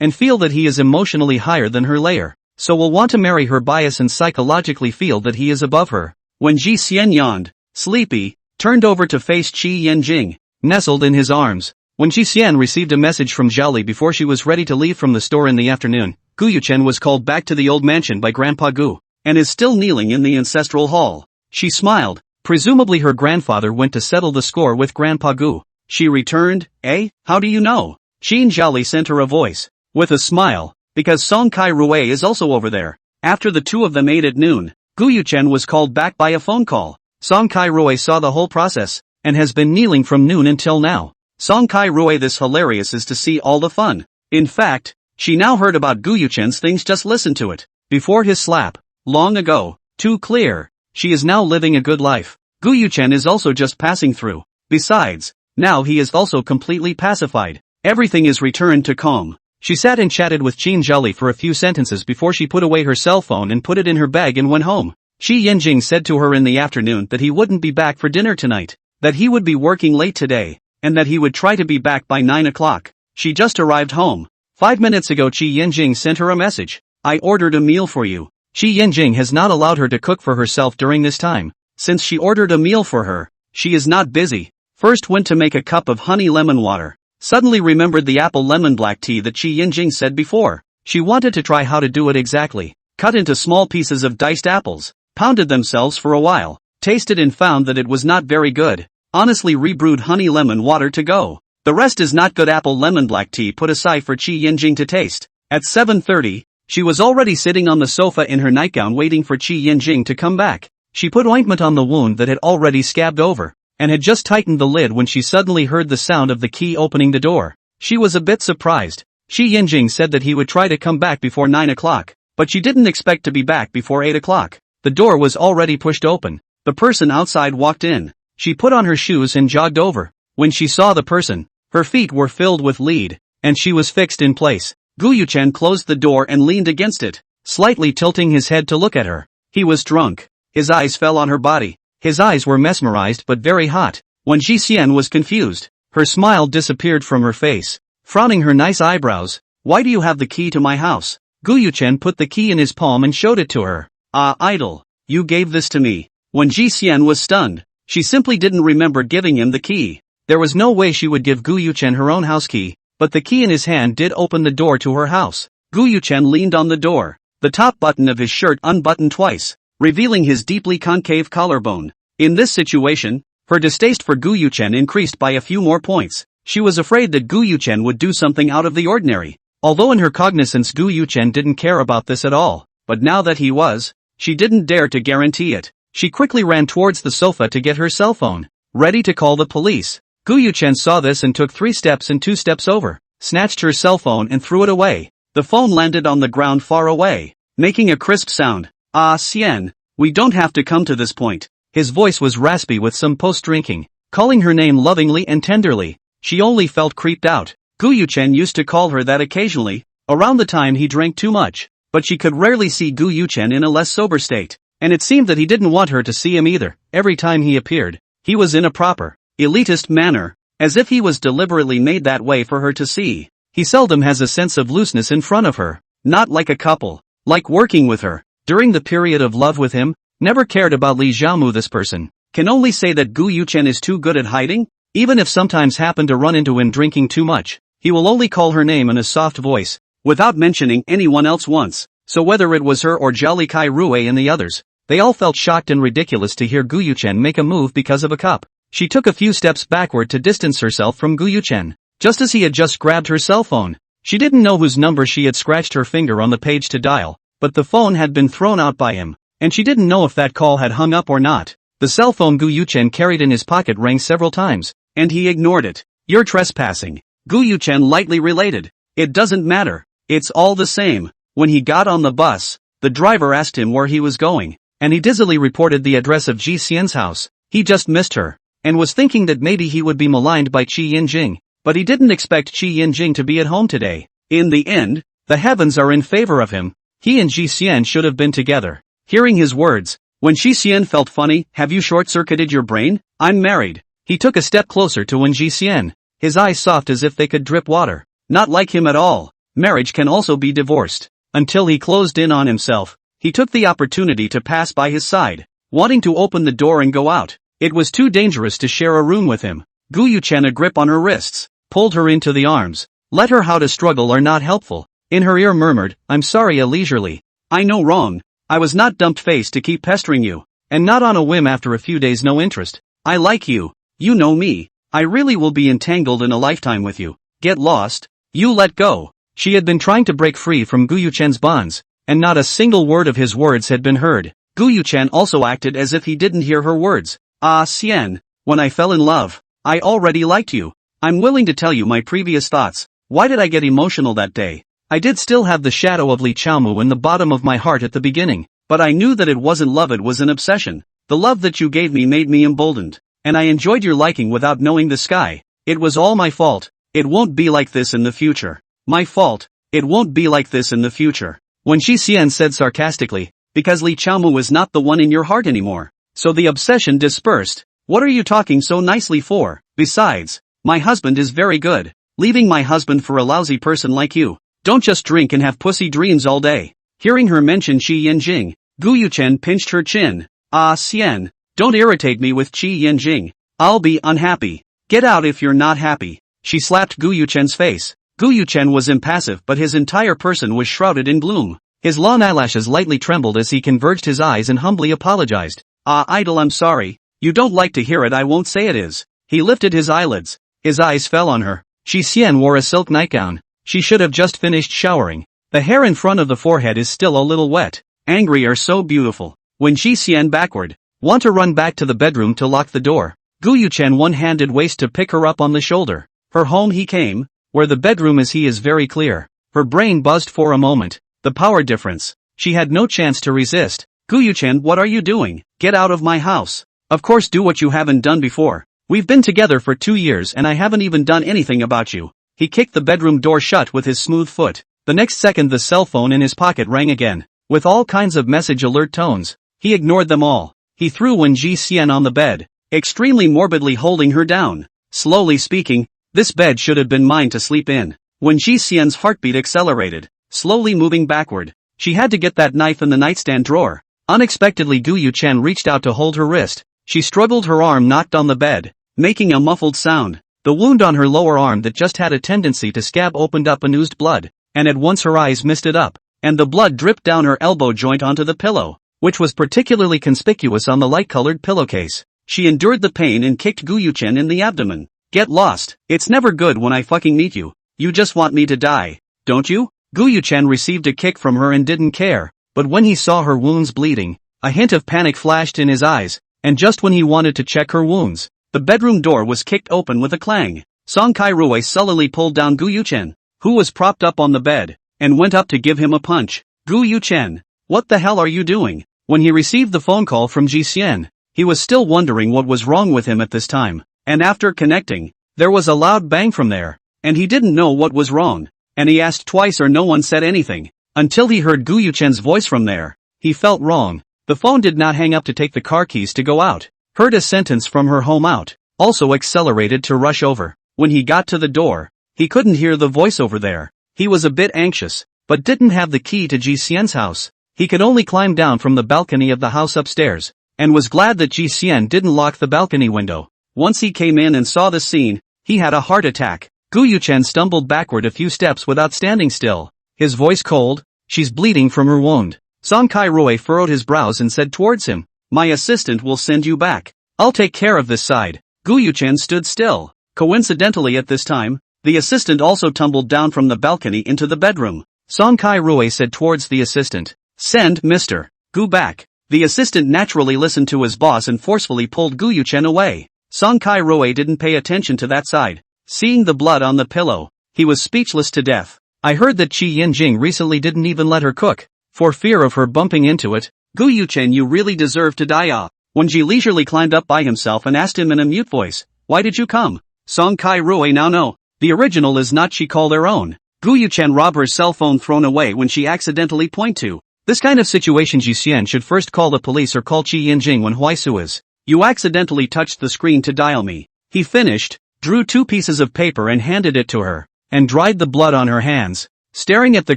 and feel that he is emotionally higher than her layer, so will want to marry her bias and psychologically feel that he is above her. When Ji Xian yawned, sleepy, turned over to face Qi Yanjing, nestled in his arms. When Ji Xian received a message from Zhao before she was ready to leave from the store in the afternoon, Guyuchen was called back to the old mansion by Grandpa Gu, and is still kneeling in the ancestral hall. She smiled. Presumably her grandfather went to settle the score with Grandpa Gu. She returned, eh? How do you know? Xin Zhao sent her a voice. With a smile, because Song Kai Rue is also over there. After the two of them ate at noon, Guyuchen was called back by a phone call. Song Kai Rue saw the whole process, and has been kneeling from noon until now. Song Kai Rue, this hilarious is to see all the fun. In fact, she now heard about Guyuchen's things, just listen to it. Before his slap, long ago, too clear, she is now living a good life. Guyuchen is also just passing through. Besides, now he is also completely pacified. Everything is returned to calm. She sat and chatted with Qin Zhali for a few sentences before she put away her cell phone and put it in her bag and went home. Shi Yanjing said to her in the afternoon that he wouldn't be back for dinner tonight, that he would be working late today, and that he would try to be back by 9 o'clock. She just arrived home. 5 minutes ago Shi Yanjing sent her a message. I ordered a meal for you. Shi Yanjing has not allowed her to cook for herself during this time. Since she ordered a meal for her, she is not busy. First went to make a cup of honey lemon water. Suddenly remembered the apple lemon black tea that Shi Yanjing said before. She wanted to try how to do it exactly. Cut into small pieces of diced apples, pounded themselves for a while, tasted and found that it was not very good. Honestly rebrewed honey lemon water to go. The rest is not good. Apple lemon black tea put aside for Shi Yanjing to taste. At 7:30, she was already sitting on the sofa in her nightgown waiting for Shi Yanjing to come back. She put ointment on the wound that had already scabbed over, and had just tightened the lid when she suddenly heard the sound of the key opening the door. She was a bit surprised. Shi Yanjing said that he would try to come back before 9 o'clock, but she didn't expect to be back before 8 o'clock. The door was already pushed open. The person outside walked in. She put on her shoes and jogged over. When she saw the person, her feet were filled with lead, and she was fixed in place. Guyuchen closed the door and leaned against it, slightly tilting his head to look at her. He was drunk. His eyes fell on her body. His eyes were mesmerized but very hot. When Ji Xian was confused, her smile disappeared from her face, frowning her nice eyebrows. Why do you have the key to my house? Guyuchen put the key in his palm and showed it to her. Ah, idol. You gave this to me. When Ji Xian was stunned, she simply didn't remember giving him the key. There was no way she would give Guyuchen her own house key, but the key in his hand did open the door to her house. Guyuchen leaned on the door. The top button of his shirt unbuttoned twice, revealing his deeply concave collarbone. In this situation, her distaste for Guyuchen increased by a few more points. She was afraid that Guyuchen would do something out of the ordinary. Although in her cognizance Guyuchen didn't care about this at all, but now that he was, she didn't dare to guarantee it. She quickly ran towards the sofa to get her cell phone, ready to call the police. Guyuchen saw this and took 3 steps and 2 steps over, snatched her cell phone and threw it away. The phone landed on the ground far away, making a crisp sound. Ah, Xian, we don't have to come to this point. His voice was raspy with some post-drinking, calling her name lovingly and tenderly. She only felt creeped out. Guyuchen used to call her that occasionally, around the time he drank too much, but she could rarely see Guyuchen in a less sober state, and it seemed that he didn't want her to see him either. Every time he appeared, he was in a proper, elitist manner, as if he was deliberately made that way for her to see. He seldom has a sense of looseness in front of her, not like a couple, like working with her. During the period of love with him, never cared about Li Xiaomu. This person can only say that Guyuchen is too good at hiding. Even if sometimes happen to run into him drinking too much, he will only call her name in a soft voice, without mentioning anyone else once. So whether it was her or Jolly Kai Rue and the others, they all felt shocked and ridiculous to hear Guyuchen make a move because of a cup. She took a few steps backward to distance herself from Guyuchen, just as he had just grabbed her cell phone. She didn't know whose number she had scratched her finger on the page to dial, but the phone had been thrown out by him, and she didn't know if that call had hung up or not. The cell phone Guyuchen carried in his pocket rang several times, and he ignored it. You're trespassing. Guyuchen lightly related. It doesn't matter. It's all the same. When he got on the bus, the driver asked him where he was going, and he dizzily reported the address of Ji Xian's house. He just missed her, and was thinking that maybe he would be maligned by Qi Yinjing, but he didn't expect Qi Yinjing to be at home today. In the end, the heavens are in favor of him. He and Ji Xian should have been together. Hearing his words, Wen Xian felt funny. Have you short-circuited your brain? I'm married. He took a step closer to Wen Xian, his eyes soft as if they could drip water. Not like him at all. Marriage can also be divorced. Until he closed in on himself, he took the opportunity to pass by his side, wanting to open the door and go out. It was too dangerous to share a room with him. Gu Yuchen, a grip on her wrists, pulled her into the arms. Let her how to struggle are not helpful. In her ear murmured, I'm sorry, leisurely. I know wrong. I was not dumped-faced to keep pestering you. And not on a whim after a few days no interest. I like you. You know me. I really will be entangled in a lifetime with you. Get lost. You let go. She had been trying to break free from Gu Yuchen's bonds, and not a single word of his words had been heard. Gu Yuchen also acted as if he didn't hear her words. Ah, Xian, when I fell in love, I already liked you. I'm willing to tell you my previous thoughts. Why did I get emotional that day? I did still have the shadow of Li Chaomu in the bottom of my heart at the beginning, but I knew that it wasn't love, it was an obsession. The love that you gave me made me emboldened, and I enjoyed your liking without knowing the sky. It was all my fault. It won't be like this in the future. My fault. It won't be like this in the future. When Shi Xian said sarcastically, because Li Chaomu is not the one in your heart anymore. So the obsession dispersed. What are you talking so nicely for? Besides, my husband is very good. Leaving my husband for a lousy person like you. Don't just drink and have pussy dreams all day. Hearing her mention Qi Yinjing, Gu Yuchen pinched her chin. Ah, Xian, don't irritate me with Qi Yinjing. I'll be unhappy. Get out if you're not happy. She slapped Gu Yuchen's face. Gu Yuchen was impassive, but his entire person was shrouded in gloom. His long eyelashes lightly trembled as he converged his eyes and humbly apologized. Ah, idol, I'm sorry. You don't like to hear it, I won't say it is. He lifted his eyelids. His eyes fell on her. Shi Xian wore a silk nightgown. She should have just finished showering. The hair in front of the forehead is still a little wet. Angry or so beautiful. When Shi Xian backward, want to run back to the bedroom to lock the door. Gu Yuchen one-handed waist to pick her up on the shoulder. Her home he came, where the bedroom is he is very clear. Her brain buzzed for a moment. The power difference. She had no chance to resist. Gu Yuchen, what are you doing? Get out of my house. Of course, do what you haven't done before. We've been together for 2 years and I haven't even done anything about you. He kicked the bedroom door shut with his smooth foot. The next second the cell phone in his pocket rang again. With all kinds of message alert tones. He ignored them all. He threw Wen Ji Xian on the bed, extremely morbidly holding her down. Slowly speaking, this bed should have been mine to sleep in. Wen Ji Xian's heartbeat accelerated, slowly moving backward. She had to get that knife in the nightstand drawer. Unexpectedly Gu Yuchen reached out to hold her wrist. She struggled, her arm knocked on the bed, making a muffled sound. The wound on her lower arm that just had a tendency to scab opened up and oozed blood, and at once her eyes misted up, and the blood dripped down her elbow joint onto the pillow, which was particularly conspicuous on the light-colored pillowcase. She endured the pain and kicked Gu Yuchen in the abdomen. Get lost. It's never good when I fucking meet you. You just want me to die, don't you? Gu Yuchen received a kick from her and didn't care, but when he saw her wounds bleeding, a hint of panic flashed in his eyes, and just when he wanted to check her wounds, the bedroom door was kicked open with a clang. Song Kai-rui sullenly pulled down Gu Yuchen, who was propped up on the bed, and went up to give him a punch. Gu Yuchen, what the hell are you doing? When he received the phone call from Ji Xian, he was still wondering what was wrong with him at this time, and after connecting, there was a loud bang from there, and he didn't know what was wrong, and he asked twice or no one said anything, until he heard Gu Yuchen's voice from there. He felt wrong. The phone did not hang up to take the car keys to go out. Heard a sentence from her home out, also accelerated to rush over. When he got to the door, he couldn't hear the voice over there. He was a bit anxious, but didn't have the key to Ji Xian's house. He could only climb down from the balcony of the house upstairs, and was glad that Ji Xian didn't lock the balcony window. Once he came in and saw the scene, he had a heart attack. Gu Yuchen stumbled backward a few steps without standing still, his voice cold. She's bleeding from her wound. Song Kai-rui furrowed his brows and said towards him, my assistant will send you back. I'll take care of this side. Gu Yuchen stood still. Coincidentally at this time, the assistant also tumbled down from the balcony into the bedroom. Song Kai-rui said towards the assistant, send Mr. Gu back. The assistant naturally listened to his boss and forcefully pulled Gu Yuchen away. Song Kai-rui didn't pay attention to that side. Seeing the blood on the pillow, he was speechless to death. I heard that Qi Yinjing recently didn't even let her cook, for fear of her bumping into it. Gu Yuchen, you really deserve to die. When Ji leisurely climbed up by himself and asked him in a mute voice, why did you come? Song Kai-rui, now no. The original is not she called her own. Gu Yuchen robbed her cell phone thrown away when she accidentally point to. This kind of situation Ji Xian should first call the police or call Qi Yinjing when Huaisu is. You accidentally touched the screen to dial me. He finished, drew 2 pieces of paper and handed it to her, and dried the blood on her hands. Staring at the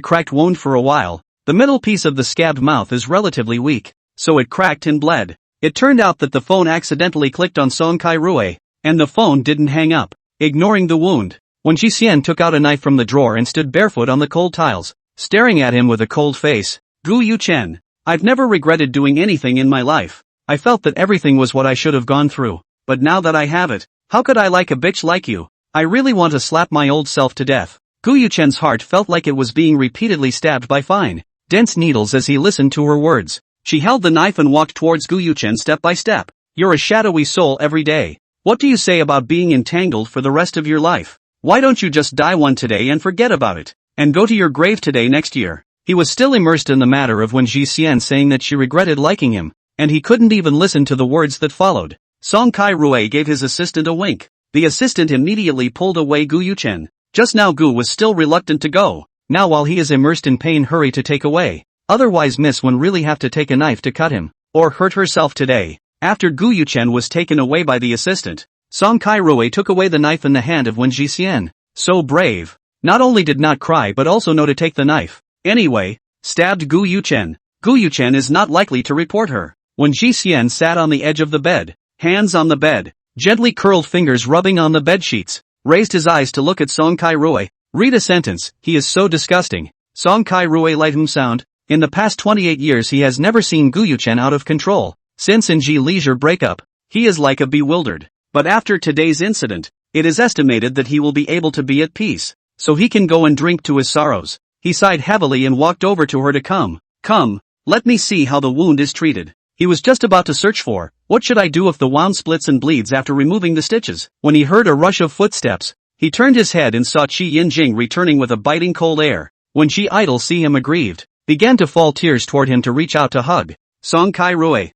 cracked wound for a while, the middle piece of the scabbed mouth is relatively weak, so it cracked and bled. It turned out that the phone accidentally clicked on Song Kai-rui, and the phone didn't hang up, ignoring the wound. When Ji Xian took out a knife from the drawer and stood barefoot on the cold tiles, staring at him with a cold face, Gu Yuchen, I've never regretted doing anything in my life. I felt that everything was what I should have gone through, but now that I have it, how could I like a bitch like you? I really want to slap my old self to death. Gu Yuchen's heart felt like it was being repeatedly stabbed by fine, dense needles as he listened to her words. She held the knife and walked towards Gu Yuchen step by step. You're a shadowy soul every day. What do you say about being entangled for the rest of your life? Why don't you just die one today and forget about it, and go to your grave today next year? He was still immersed in the matter of when Ji Xian saying that she regretted liking him, and he couldn't even listen to the words that followed. Song Kai-rui gave his assistant a wink. The assistant immediately pulled away Gu Yuchen. Just now Gu was still reluctant to go. Now while he is immersed in pain, hurry to take away. Otherwise Miss Wen really have to take a knife to cut him, or hurt herself today. After Gu Yuchen was taken away by the assistant, Song Kai-rui took away the knife in the hand of Wen Ji Xian. So brave. Not only did not cry but also know to take the knife. Anyway, stabbed Gu Yuchen. Gu Yuchen is not likely to report her. When Ji Xian sat on the edge of the bed, hands on the bed, gently curled fingers rubbing on the bed sheets, raised his eyes to look at Song Kai-rui. Read a sentence, he is so disgusting. Song Kai-rui let him sound. In the past 28 years he has never seen Gu Yuchen out of control. Since in Ji Leisure breakup, he is like a bewildered. But after today's incident, it is estimated that he will be able to be at peace, so he can go and drink to his sorrows. He sighed heavily and walked over to her to come, let me see how the wound is treated. He was just about to search for, what should I do if the wound splits and bleeds after removing the stitches, when he heard a rush of footsteps. He turned his head and saw Qi Yinjing returning with a biting cold air. When Qi Idol see him aggrieved, began to fall tears toward him to reach out to hug. Song Kai-rui,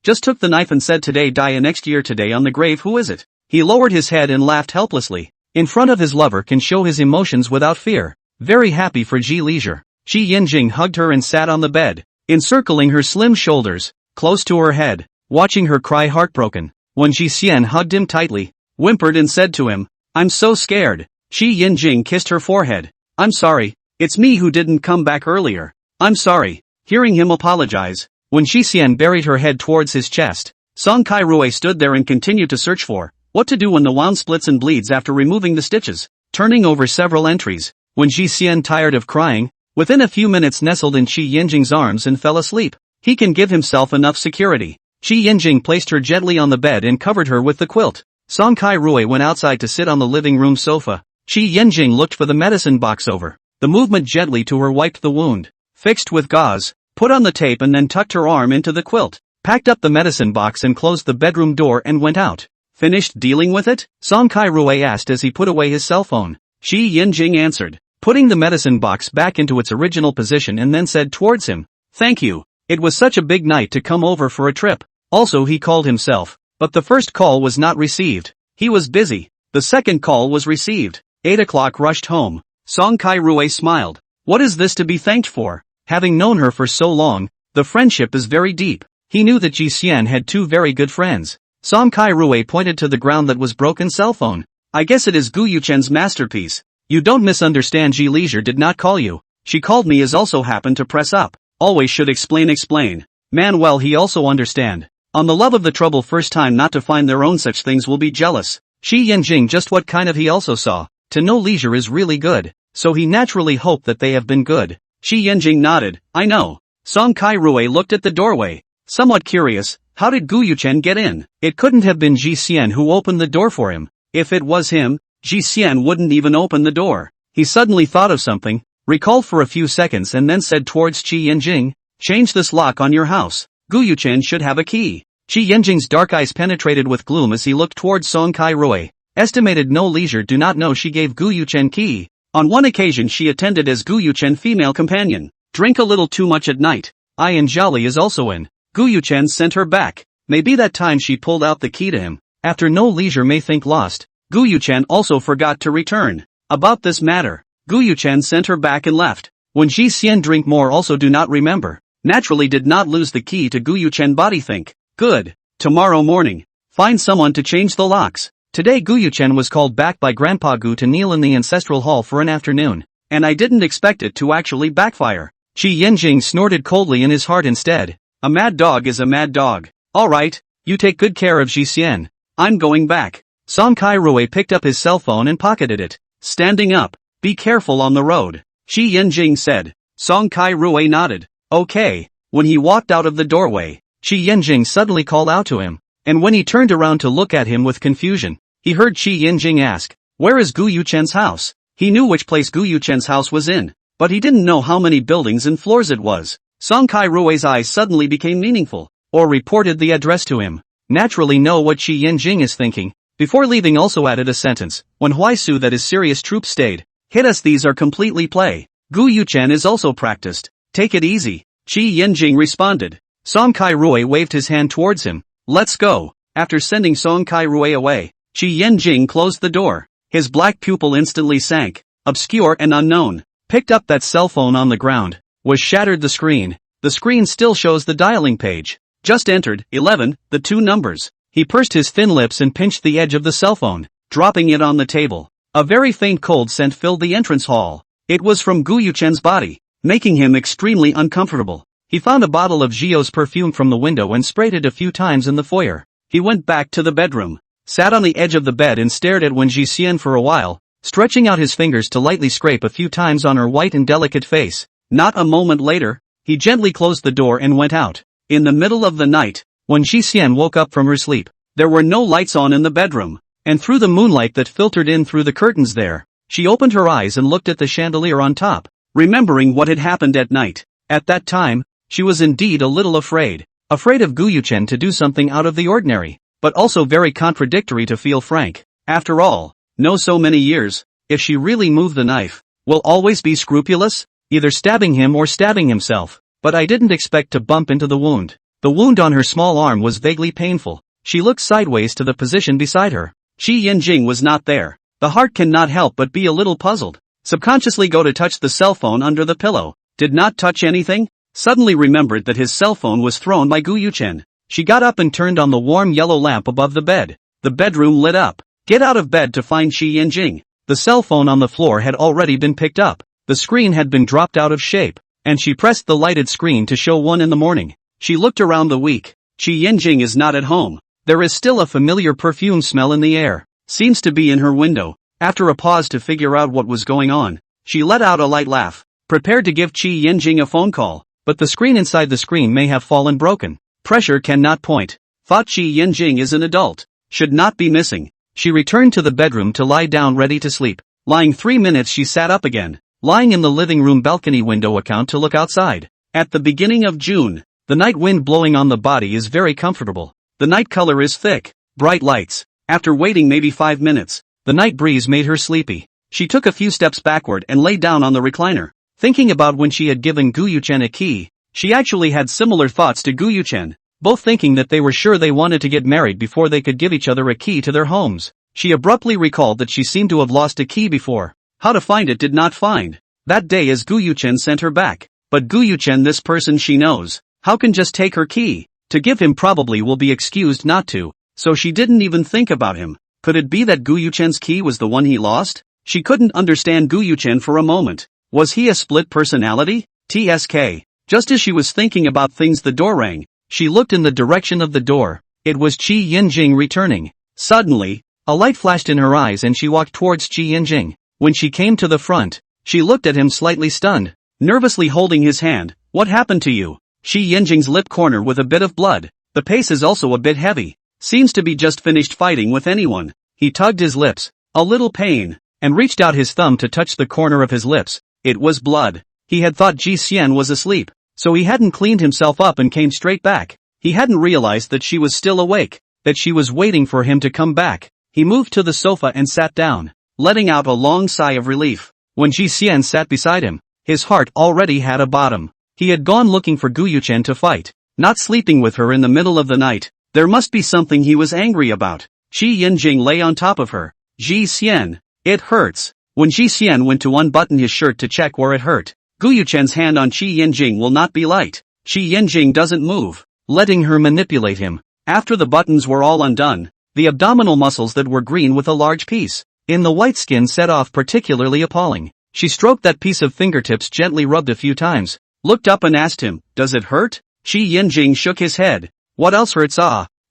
just took the knife and said today die and next year today on the grave. Who is it? He lowered his head and laughed helplessly. In front of his lover can show his emotions without fear. Very happy for Ji Leisure. Qi Yinjing hugged her and sat on the bed, encircling her slim shoulders, close to her head, watching her cry heartbroken. When Ji Xian hugged him tightly, whimpered and said to him, I'm so scared. Qi Yinjing kissed her forehead. I'm sorry, it's me who didn't come back earlier. I'm sorry. Hearing him apologize, when Ji Xian buried her head towards his chest, Song Kai-rui stood there and continued to search for what to do when the wound splits and bleeds after removing the stitches, turning over several entries. When Ji Xian tired of crying, within a few minutes nestled in Qi Yinjing's arms and fell asleep. He can give himself enough security. Qi Yinjing placed her gently on the bed and covered her with the quilt. Song Kai-rui went outside to sit on the living room sofa. Qi Yinjing looked for the medicine box over the movement gently to her, wiped the wound, fixed with gauze, put on the tape and then tucked her arm into the quilt, packed up the medicine box and closed the bedroom door and went out. Finished dealing with it? Song Kai-rui asked as he put away his cell phone. Qi Yinjing answered, putting the medicine box back into its original position and then said towards him, thank you. It was such a big night to come over for a trip. Also he called himself, but the first call was not received. He was busy. The second call was received. 8 o'clock rushed home. Song Kai-rui smiled. What is this to be thanked for? Having known her for so long, the friendship is very deep. He knew that Ji Xian had 2 very good friends. Song Kai-rui pointed to the ground that was broken cell phone. I guess it is Gu Yuchen's masterpiece. You don't misunderstand, Ji Leisure did not call you. She called me as also happened to press up. Always should explain. Man, well he also understand. On the love of the trouble first time not to find their own such things will be jealous. Qi Yinjing just what kind of he also saw. To know Leisure is really good, so he naturally hoped that they have been good. Qi Yinjing nodded, I know. Song Kai-rui looked at the doorway, somewhat curious. How did Gu Yuchen get in? It couldn't have been Ji Xian who opened the door for him. If it was him, Ji Xian wouldn't even open the door. He suddenly thought of something, recalled for a few seconds and then said towards Qi Yinjing, change this lock on your house. Gu Yuchen should have a key. Qi Yinjing's dark eyes penetrated with gloom as he looked towards Song Kai-rui. Estimated no Leisure do not know she gave Gu Yuchen key. On one occasion she attended as Gu Yuchen female companion. Drink a little too much at night. I and Jolly is also in. Gu Yuchen sent her back. Maybe that time she pulled out the key to him. After no Leisure may think lost. Gu Yuchen also forgot to return. About this matter, Gu Yuchen sent her back and left. When Ji Xian drink more also do not remember. Naturally did not lose the key to Gu Yuchen body think. Good. Tomorrow morning. Find someone to change the locks. Today Gu Yuchen was called back by Grandpa Gu to kneel in the ancestral hall for an afternoon. And I didn't expect it to actually backfire. Qi Yanjing snorted coldly in his heart instead. A mad dog is a mad dog. Alright, you take good care of Ji Xian. I'm going back. Song Kai Rui picked up his cell phone and pocketed it. Standing up. Be careful on the road. Qi Yanjing said. Song Kai Rui nodded. Okay. When he walked out of the doorway, Qi Yanjing suddenly called out to him. And when he turned around to look at him with confusion, he heard Qi Yanjing ask, "Where is Gu Yuchen's house?" He knew which place Gu Yuchen's house was in, but he didn't know how many buildings and floors it was. Song Kai Rui's eyes suddenly became meaningful, or reported the address to him. Naturally know what Qi Yanjing is thinking. Before leaving also added a sentence, when Huaisu that is serious troops stayed. Hit us these are completely play. Gu Yuchen is also practiced. Take it easy. Qi Yanjing responded. Song Kai Rui waved his hand towards him. Let's go. After sending Song Kai Rui away, Qi Yanjing closed the door. His black pupil instantly sank. Obscure and unknown. Picked up that cell phone on the ground. Was shattered the screen. The screen still shows the dialing page. Just entered, 11, the two numbers. He pursed his thin lips and pinched the edge of the cell phone, dropping it on the table. A very faint cold scent filled the entrance hall. It was from Gu Yuchen's body, making him extremely uncomfortable. He found a bottle of Zhio's perfume from the window and sprayed it a few times in the foyer. He went back to the bedroom, sat on the edge of the bed and stared at Wen Jixian for a while, stretching out his fingers to lightly scrape a few times on her white and delicate face. Not a moment later, he gently closed the door and went out. In the middle of the night, when Jixian woke up from her sleep, there were no lights on in the bedroom, and through the moonlight that filtered in through the curtains there, she opened her eyes and looked at the chandelier on top, remembering what had happened at night. At that time, she was indeed a little afraid of Gu Yuchen to do something out of the ordinary, but also very contradictory to feel frank. After all, no so many years, if she really moved the knife, will always be scrupulous, either stabbing him or stabbing himself. But I didn't expect to bump into the wound. The wound on her small arm was vaguely painful. She looked sideways to the position beside her. Qi Yanjing was not there. The heart cannot help but be a little puzzled. Subconsciously go to touch the cell phone under the pillow. Did not touch anything? Suddenly remembered that his cell phone was thrown by Gu Yuchen. She got up and turned on the warm yellow lamp above the bed. The bedroom lit up. Get out of bed to find Qi Yanjing. The cell phone on the floor had already been picked up. The screen had been dropped out of shape, and she pressed the lighted screen to show 1 in the morning. She looked around the week. Qi Yanjing is not at home. There is still a familiar perfume smell in the air. Seems to be in her window. After a pause to figure out what was going on, she let out a light laugh, prepared to give Qi Yanjing a phone call, but the screen inside the screen may have fallen broken. Pressure cannot point. Thought Qi Yanjing is an adult. Should not be missing. She returned to the bedroom to lie down ready to sleep. Lying 3 minutes she sat up again, lying in the living room balcony window account to look outside. At the beginning of June, the night wind blowing on the body is very comfortable. The night color is thick, bright lights. After waiting maybe 5 minutes, the night breeze made her sleepy. She took a few steps backward and lay down on the recliner, thinking about when she had given Gu Yuchen a key. She actually had similar thoughts to Gu Yuchen, both thinking that they were sure they wanted to get married before they could give each other a key to their homes. She abruptly recalled that she seemed to have lost a key before. How to find it did not find. That day as Gu Yuchen sent her back. But Gu Yuchen, this person she knows, how can just take her key? To give him probably will be excused not to, so she didn't even think about him. Could it be that Gu Yuchen's key was the one he lost? She couldn't understand Gu Yuchen for a moment. Was he a split personality? TSK. Just as she was thinking about things the door rang. She looked in the direction of the door. It was Qi Yanjing returning. Suddenly, a light flashed in her eyes and she walked towards Qi Yanjing. When she came to the front, she looked at him slightly stunned, nervously holding his hand. What happened to you? Qi Yanjing's lip corner with a bit of blood. The pace is also a bit heavy. Seems to be just finished fighting with anyone. He tugged his lips, a little pain, and reached out his thumb to touch the corner of his lips. It was blood. He had thought Ji Xian was asleep, so he hadn't cleaned himself up and came straight back. He hadn't realized that she was still awake, that she was waiting for him to come back. He moved to the sofa and sat down, letting out a long sigh of relief. When Ji Xian sat beside him, his heart already had a bottom. He had gone looking for Gu Yuchen to fight, not sleeping with her in the middle of the night. There must be something he was angry about. Qi Yanjing lay on top of her, Ji Xian, it hurts. When Ji Xian went to unbutton his shirt to check where it hurt, Gu Yuchen's hand on Qi Yinjing will not be light. Qi Yinjing doesn't move, letting her manipulate him. After the buttons were all undone, the abdominal muscles that were green with a large piece in the white skin set off particularly appalling. She stroked that piece of fingertips, gently rubbed a few times, looked up and asked him, "Does it hurt?" Qi Yinjing shook his head. "What else hurts?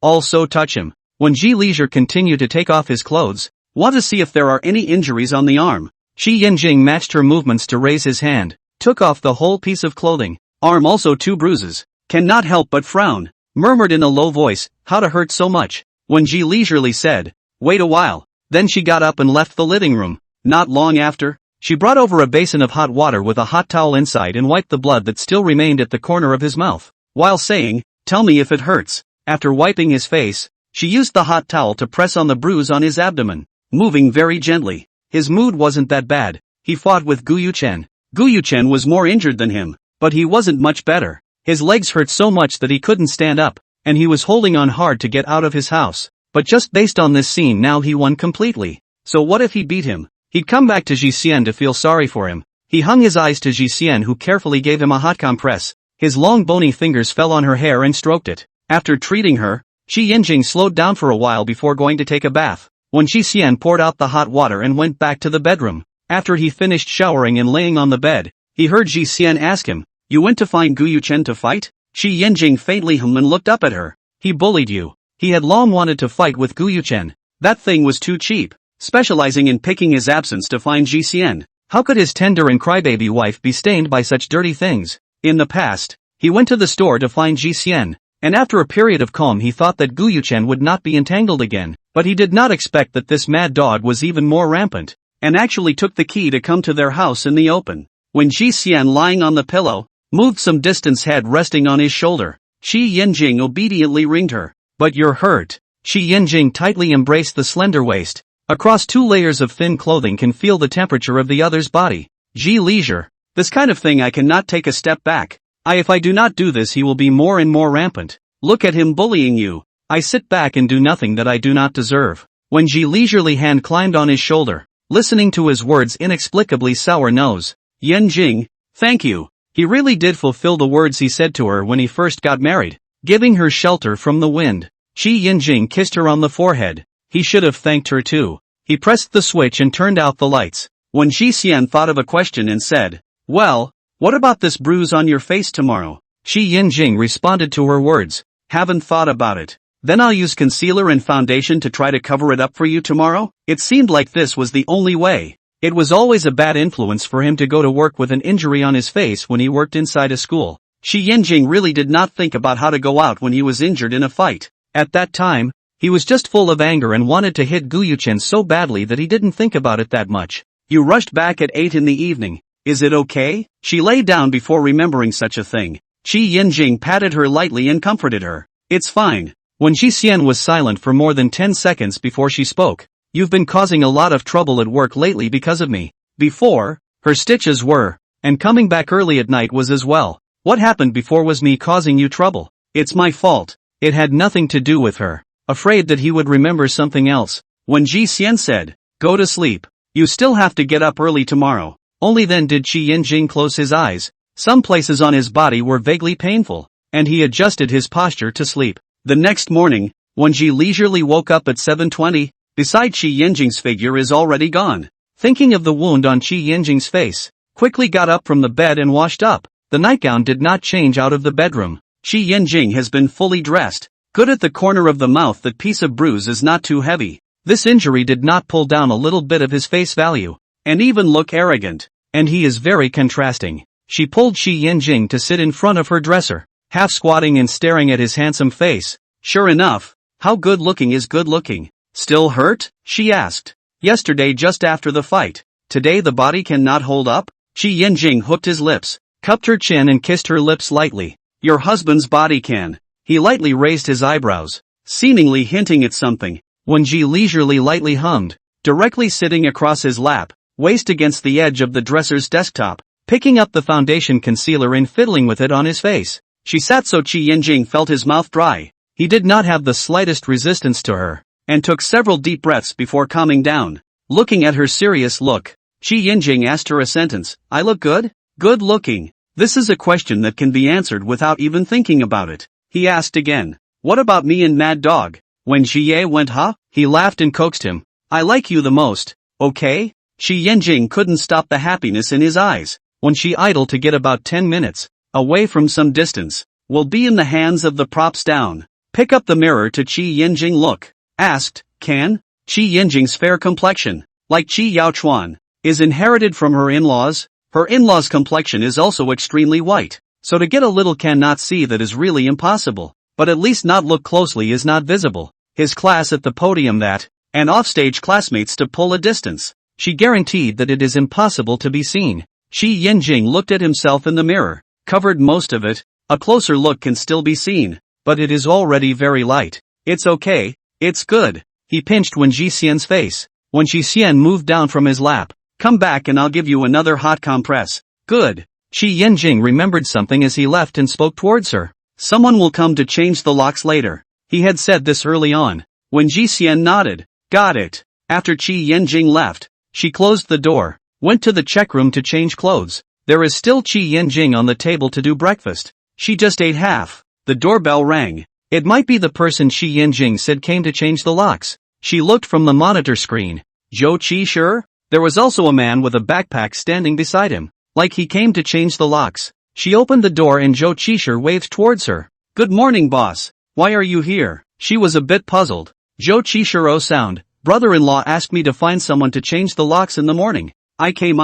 Also touch him." When Ji Leisure continued to take off his clothes, "Want to see if there are any injuries on the arm?" Qi Yinjing matched her movements to raise his hand, took off the whole piece of clothing. "Arm also 2 bruises. Cannot help but frown." Murmured in a low voice, "How to hurt so much?" When Ji leisurely said, "Wait a while." Then she got up and left the living room. Not long after, she brought over a basin of hot water with a hot towel inside and wiped the blood that still remained at the corner of his mouth, while saying, "Tell me if it hurts." After wiping his face, she used the hot towel to press on the bruise on his abdomen, moving very gently. His mood wasn't that bad. He fought with Gu Yuchen. Gu Yuchen was more injured than him, but he wasn't much better. His legs hurt so much that he couldn't stand up, and he was holding on hard to get out of his house. But just based on this scene now he won completely. So what if he beat him? He'd come back to Ji Xian to feel sorry for him. He hung his eyes to Ji Xian, who carefully gave him a hot compress. His long bony fingers fell on her hair and stroked it. After treating her, Qi Yinjing slowed down for a while before going to take a bath. When Ji Xian poured out the hot water and went back to the bedroom, after he finished showering and laying on the bed, he heard Ji Xian ask him, "You went to find Gu Yuchen to fight?" Qi Yinjing faintly hummed and looked up at her. "He bullied you." He had long wanted to fight with Gu Yuchen. That thing was too cheap, specializing in picking his absence to find Ji Xian. How could his tender and crybaby wife be stained by such dirty things? In the past, he went to the store to find Ji Xian, and after a period of calm he thought that Gu Yuchen would not be entangled again, but he did not expect that this mad dog was even more rampant, and actually took the key to come to their house in the open. When Ji Xian, lying on the pillow, moved some distance, head resting on his shoulder, Qi Yinjing obediently ringed her. "But you're hurt." Qi Yinjing tightly embraced the slender waist. Across 2 layers of thin clothing can feel the temperature of the other's body. Ji Leisure. "This kind of thing I cannot take a step back. If I do not do this he will be more and more rampant. Look at him bullying you. I sit back and do nothing that I do not deserve." When Ji leisurely hand climbed on his shoulder, listening to his words inexplicably sour nose. "Yinjing, thank you." He really did fulfill the words he said to her when he first got married, giving her shelter from the wind. Qi Yinjing kissed her on the forehead. He should have thanked her too. He pressed the switch and turned out the lights. When Ji Xian thought of a question and said, "Well, what about this bruise on your face tomorrow?" Qi Yinjing responded to her words, "Haven't thought about it. Then I'll use concealer and foundation to try to cover it up for you tomorrow." It seemed like this was the only way. It was always a bad influence for him to go to work with an injury on his face when he worked inside a school. Qi Yinjing really did not think about how to go out when he was injured in a fight. At that time, he was just full of anger and wanted to hit Gu Yuchen so badly that he didn't think about it that much. "You rushed back at 8 in the evening. Is it okay?" She lay down before remembering such a thing. Qi Yinjing patted her lightly and comforted her. "It's fine." When Ji Xian was silent for more than 10 seconds before she spoke, "You've been causing a lot of trouble at work lately because of me." Before, her stitches were, and coming back early at night was as well. "What happened before was me causing you trouble." "It's my fault." It had nothing to do with her. Afraid that he would remember something else, when Ji Xian said, "Go to sleep. You still have to get up early tomorrow." Only then did Qi Yinjing close his eyes. Some places on his body were vaguely painful, and he adjusted his posture to sleep. The next morning, when Ji leisurely woke up at 7:20, beside Qi Yinjing's figure is already gone. Thinking of the wound on Qi Yinjing's face, quickly got up from the bed and washed up. The nightgown did not change out of the bedroom. Qi Yinjing has been fully dressed. Good at the corner of the mouth, that piece of bruise is not too heavy. This injury did not pull down a little bit of his face value, and even look arrogant. And he is very contrasting. She pulled Qi Yinjing to sit in front of her dresser, half squatting and staring at his handsome face. "Sure enough, how good looking is good looking." "Still hurt?" she asked. "Yesterday just after the fight. Today the body cannot hold up?" Qi Yinjing hooked his lips, cupped her chin and kissed her lips lightly. "Your husband's body can." He lightly raised his eyebrows, seemingly hinting at something. When Ji leisurely lightly hummed, directly sitting across his lap, waist against the edge of the dresser's desktop, picking up the foundation concealer and fiddling with it on his face. She sat so Qi Yinjing felt his mouth dry. He did not have the slightest resistance to her. and took several deep breaths before calming down. Looking at her serious look, Qi Yinjing asked her a sentence. I look good? Good looking. This is a question that can be answered without even thinking about it. He asked again. What about me and Mad Dog? When Xie went huh? He laughed and coaxed him. I like you the most, okay? Qi Yinjing couldn't stop the happiness in his eyes. When she idled to get about 10 minutes, away from some distance, will be in the hands of the props down. Pick up the mirror to Qi Yinjing look. Asked, can? Qi Yinjing's fair complexion, like Qi Yaochuan, is inherited from her in-laws. Her in-laws' complexion is also extremely white, so to get a little cannot see that is really impossible, but at least not look closely is not visible. His class at the podium that, and offstage classmates to pull a distance. She guaranteed that it is impossible to be seen. Qi Yinjing looked at himself in the mirror, covered most of it. A closer look can still be seen, but it is already very light. It's okay, it's good. He pinched Wen Jixian's face. When Jixian moved down from his lap, come back and I'll give you another hot compress. Good. Qi Yinjing remembered something as he left and spoke towards her. Someone will come to change the locks later. He had said this early on. When Jixian nodded. Got it. After Qi Yinjing left, she closed the door, went to the check room to change clothes. There is still Qi Yinjing on the table to do breakfast. She just ate half. The doorbell rang. It might be the person Qi Yinjing said came to change the locks. She looked from the monitor screen. Zhou Qi sure? There was also a man with a backpack standing beside him, like he came to change the locks. She opened the door and Zhou Qishir waved towards her. Good morning boss. Why are you here? She was a bit puzzled. Zhou Qishiro sound. Brother-in-law asked me to find someone to change the locks in the morning. I came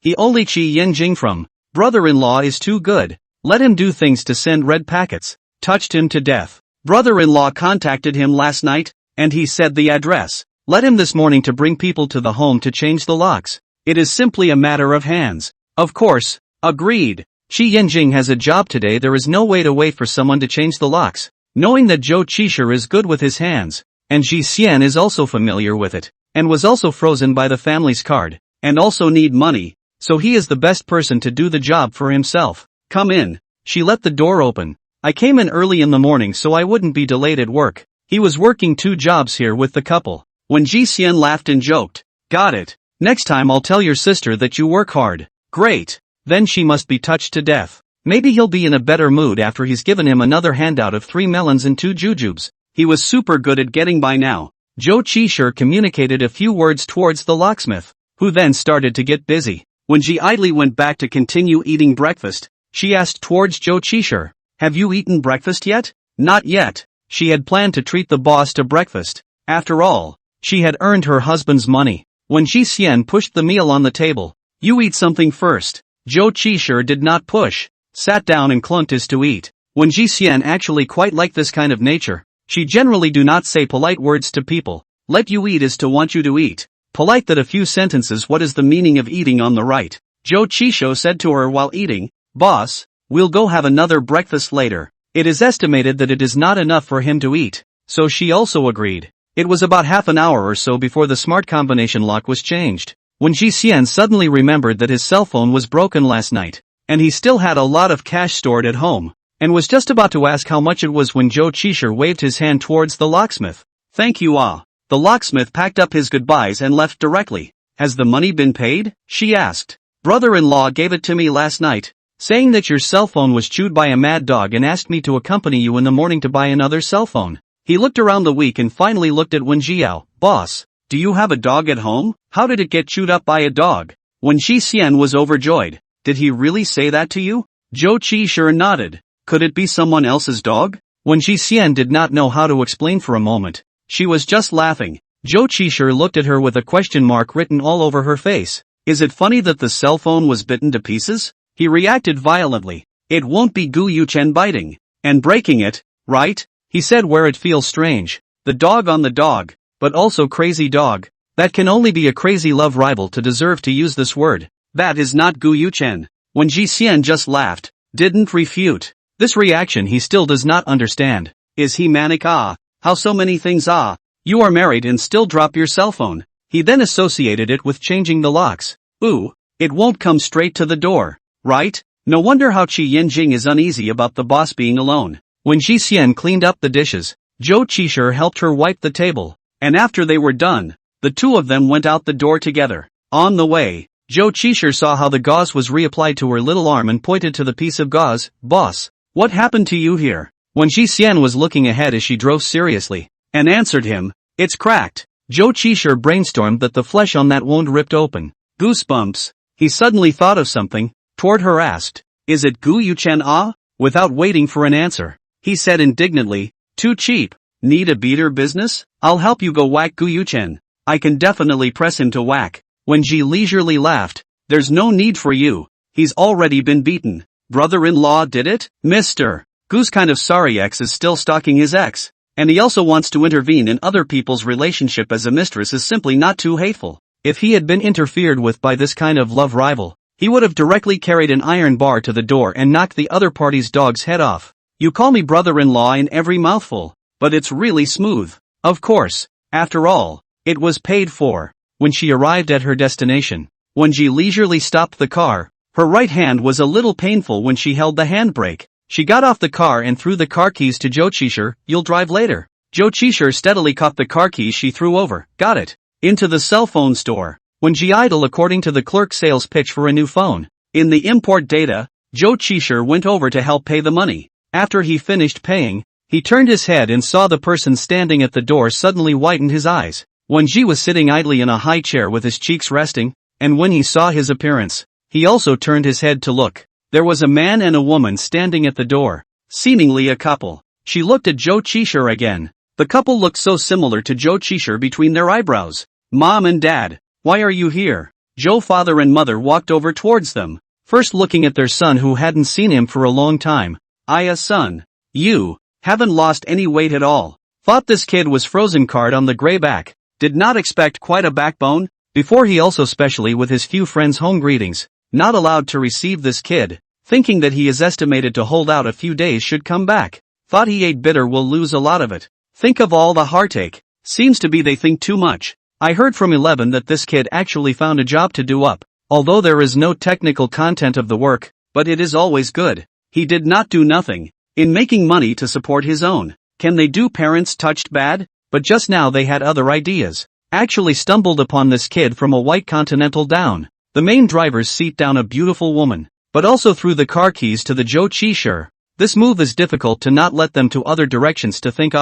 He only Qi Yinjing from. Brother-in-law is too good. Let him do things to send red packets. Touched him to death. Brother-in-law contacted him last night, and he said the address. Let him this morning to bring people to the home to change the locks. It is simply a matter of hands. Of course. Agreed. Qi Yinjing has a job today. There is no way to wait for someone to change the locks. Knowing that Zhou Qishir is good with his hands, and Ji Xian is also familiar with it, and was also frozen by the family's card, and also need money, so he is the best person to do the job for himself. Come in. She let the door open. I came in early in the morning so I wouldn't be delayed at work. He was working 2 jobs here with the couple. When Ji Xian laughed and joked. Got it. Next time I'll tell your sister that you work hard. Great. Then she must be touched to death. Maybe he'll be in a better mood after he's given him another handout of 3 melons and 2 jujubes. He was super good at getting by now. Zhou Qishir communicated a few words towards the locksmith, who then started to get busy. When Ji idly went back to continue eating breakfast, she asked towards Zhou Qishir, have you eaten breakfast yet? Not yet. She had planned to treat the boss to breakfast. After all, she had earned her husband's money. When Ji Xian pushed the meal on the table, you eat something first. Zhou Qishir did not push, sat down and clunked his to eat. When Ji Xian actually quite liked this kind of nature, she generally do not say polite words to people. Let you eat is to want you to eat. Polite that a few sentences. What is the meaning of eating on the right? Zhou Qishou said to her while eating, boss, we'll go have another breakfast later. It is estimated that it is not enough for him to eat, so she also agreed. It was about half an hour or so before the smart combination lock was changed, when Ji Xian suddenly remembered that his cell phone was broken last night, and he still had a lot of cash stored at home, and was just about to ask how much it was when Zhou Qishir waved his hand towards the locksmith. Thank you The locksmith packed up his goodbyes and left directly. Has the money been paid? She asked. Brother-in-law gave it to me last night, saying that your cell phone was chewed by a mad dog and asked me to accompany you in the morning to buy another cell phone. He looked around the week and finally looked at Wen Jiao. Boss, do you have a dog at home? How did it get chewed up by a dog? When Ji Xian was overjoyed. Did he really say that to you? Zhou Qishir nodded. Could it be someone else's dog? When Ji Xian did not know how to explain for a moment, she was just laughing. Zhou Qishir looked at her with a question mark written all over her face. Is it funny that the cell phone was bitten to pieces? He reacted violently. It won't be Gu Yuchen biting and breaking it, right? He said where it feels strange. The dog on the dog, but also crazy dog. That can only be a crazy love rival to deserve to use this word. That is not Gu Yuchen. When Ji Xian just laughed, didn't refute. This reaction he still does not understand. Is he manic? How so many things? You are married and still drop your cell phone. He then associated it with changing the locks. Ooh, it won't come straight to the door, right? No wonder how Qi Yinjing is uneasy about the boss being alone. When Ji Xian cleaned up the dishes, Zhou Qishir helped her wipe the table. and after they were done, the two of them went out the door together. On the way, Joe Chisher saw how the gauze was reapplied to her little arm and pointed to the piece of gauze. "Boss, what happened to you here?" When Ji Xian was looking ahead as she drove seriously, and answered him, "It's cracked." Joe Chisher brainstormed that the flesh on that wound ripped open. Goosebumps. He suddenly thought of something, toward her asked, "Is it Gu Yuchen ah?" Without waiting for an answer, he said indignantly, "Too cheap. Need a beater business? I'll help you go whack Gu Yuchen. I can definitely press him to whack." When Ji leisurely laughed, "There's no need for you. He's already been beaten. Brother-in-law did it? Mr. Gu's kind of sorry ex is still stalking his ex, and he also wants to intervene in other people's relationship as a mistress is simply not too hateful. If he had been interfered with by this kind of love rival, he would have directly carried an iron bar to the door and knocked the other party's dog's head off. You call me brother-in-law in every mouthful, but it's really smooth. Of course, after all, it was paid for." When she arrived at her destination, when Ji leisurely stopped the car, her right hand was a little painful when she held the handbrake. She got off the car and threw the car keys to Joe Chisher. "You'll drive later." Joe Chisher steadily caught the car keys she threw over. "Got it." Into the cell phone store. When Ji idle according to the clerk's sales pitch for a new phone. In the import data, Joe Chisher went over to help pay the money. After he finished paying, he turned his head and saw the person standing at the door suddenly whitened his eyes. When Ji was sitting idly in a high chair with his cheeks resting, and when he saw his appearance, he also turned his head to look. There was a man and a woman standing at the door, seemingly a couple. She looked at Joe Chisher again. The couple looked so similar to Joe Chisher between their eyebrows. "Mom and Dad, why are you here?" Joe father and mother walked over towards them, first looking at their son who hadn't seen him for a long time. Son, you haven't lost any weight at all. Thought this kid was frozen card on the gray back. Did not expect quite a backbone." Before he also specially with his few friends home greetings, not allowed to receive this kid, thinking that he is estimated to hold out a few days should come back. Thought he ate bitter will lose a lot of it. Think of all the heartache. Seems to be they think too much. I heard from 11 that this kid actually found a job to do up, although there is no technical content of the work, but it is always good. He did not do nothing, in making money to support his own. Can they do parents touched bad? But just now they had other ideas. Actually stumbled upon this kid from a white Continental down the main driver's seat down a beautiful woman, but also threw the car keys to the Joe Chisher. This move is difficult to not let them to other directions to think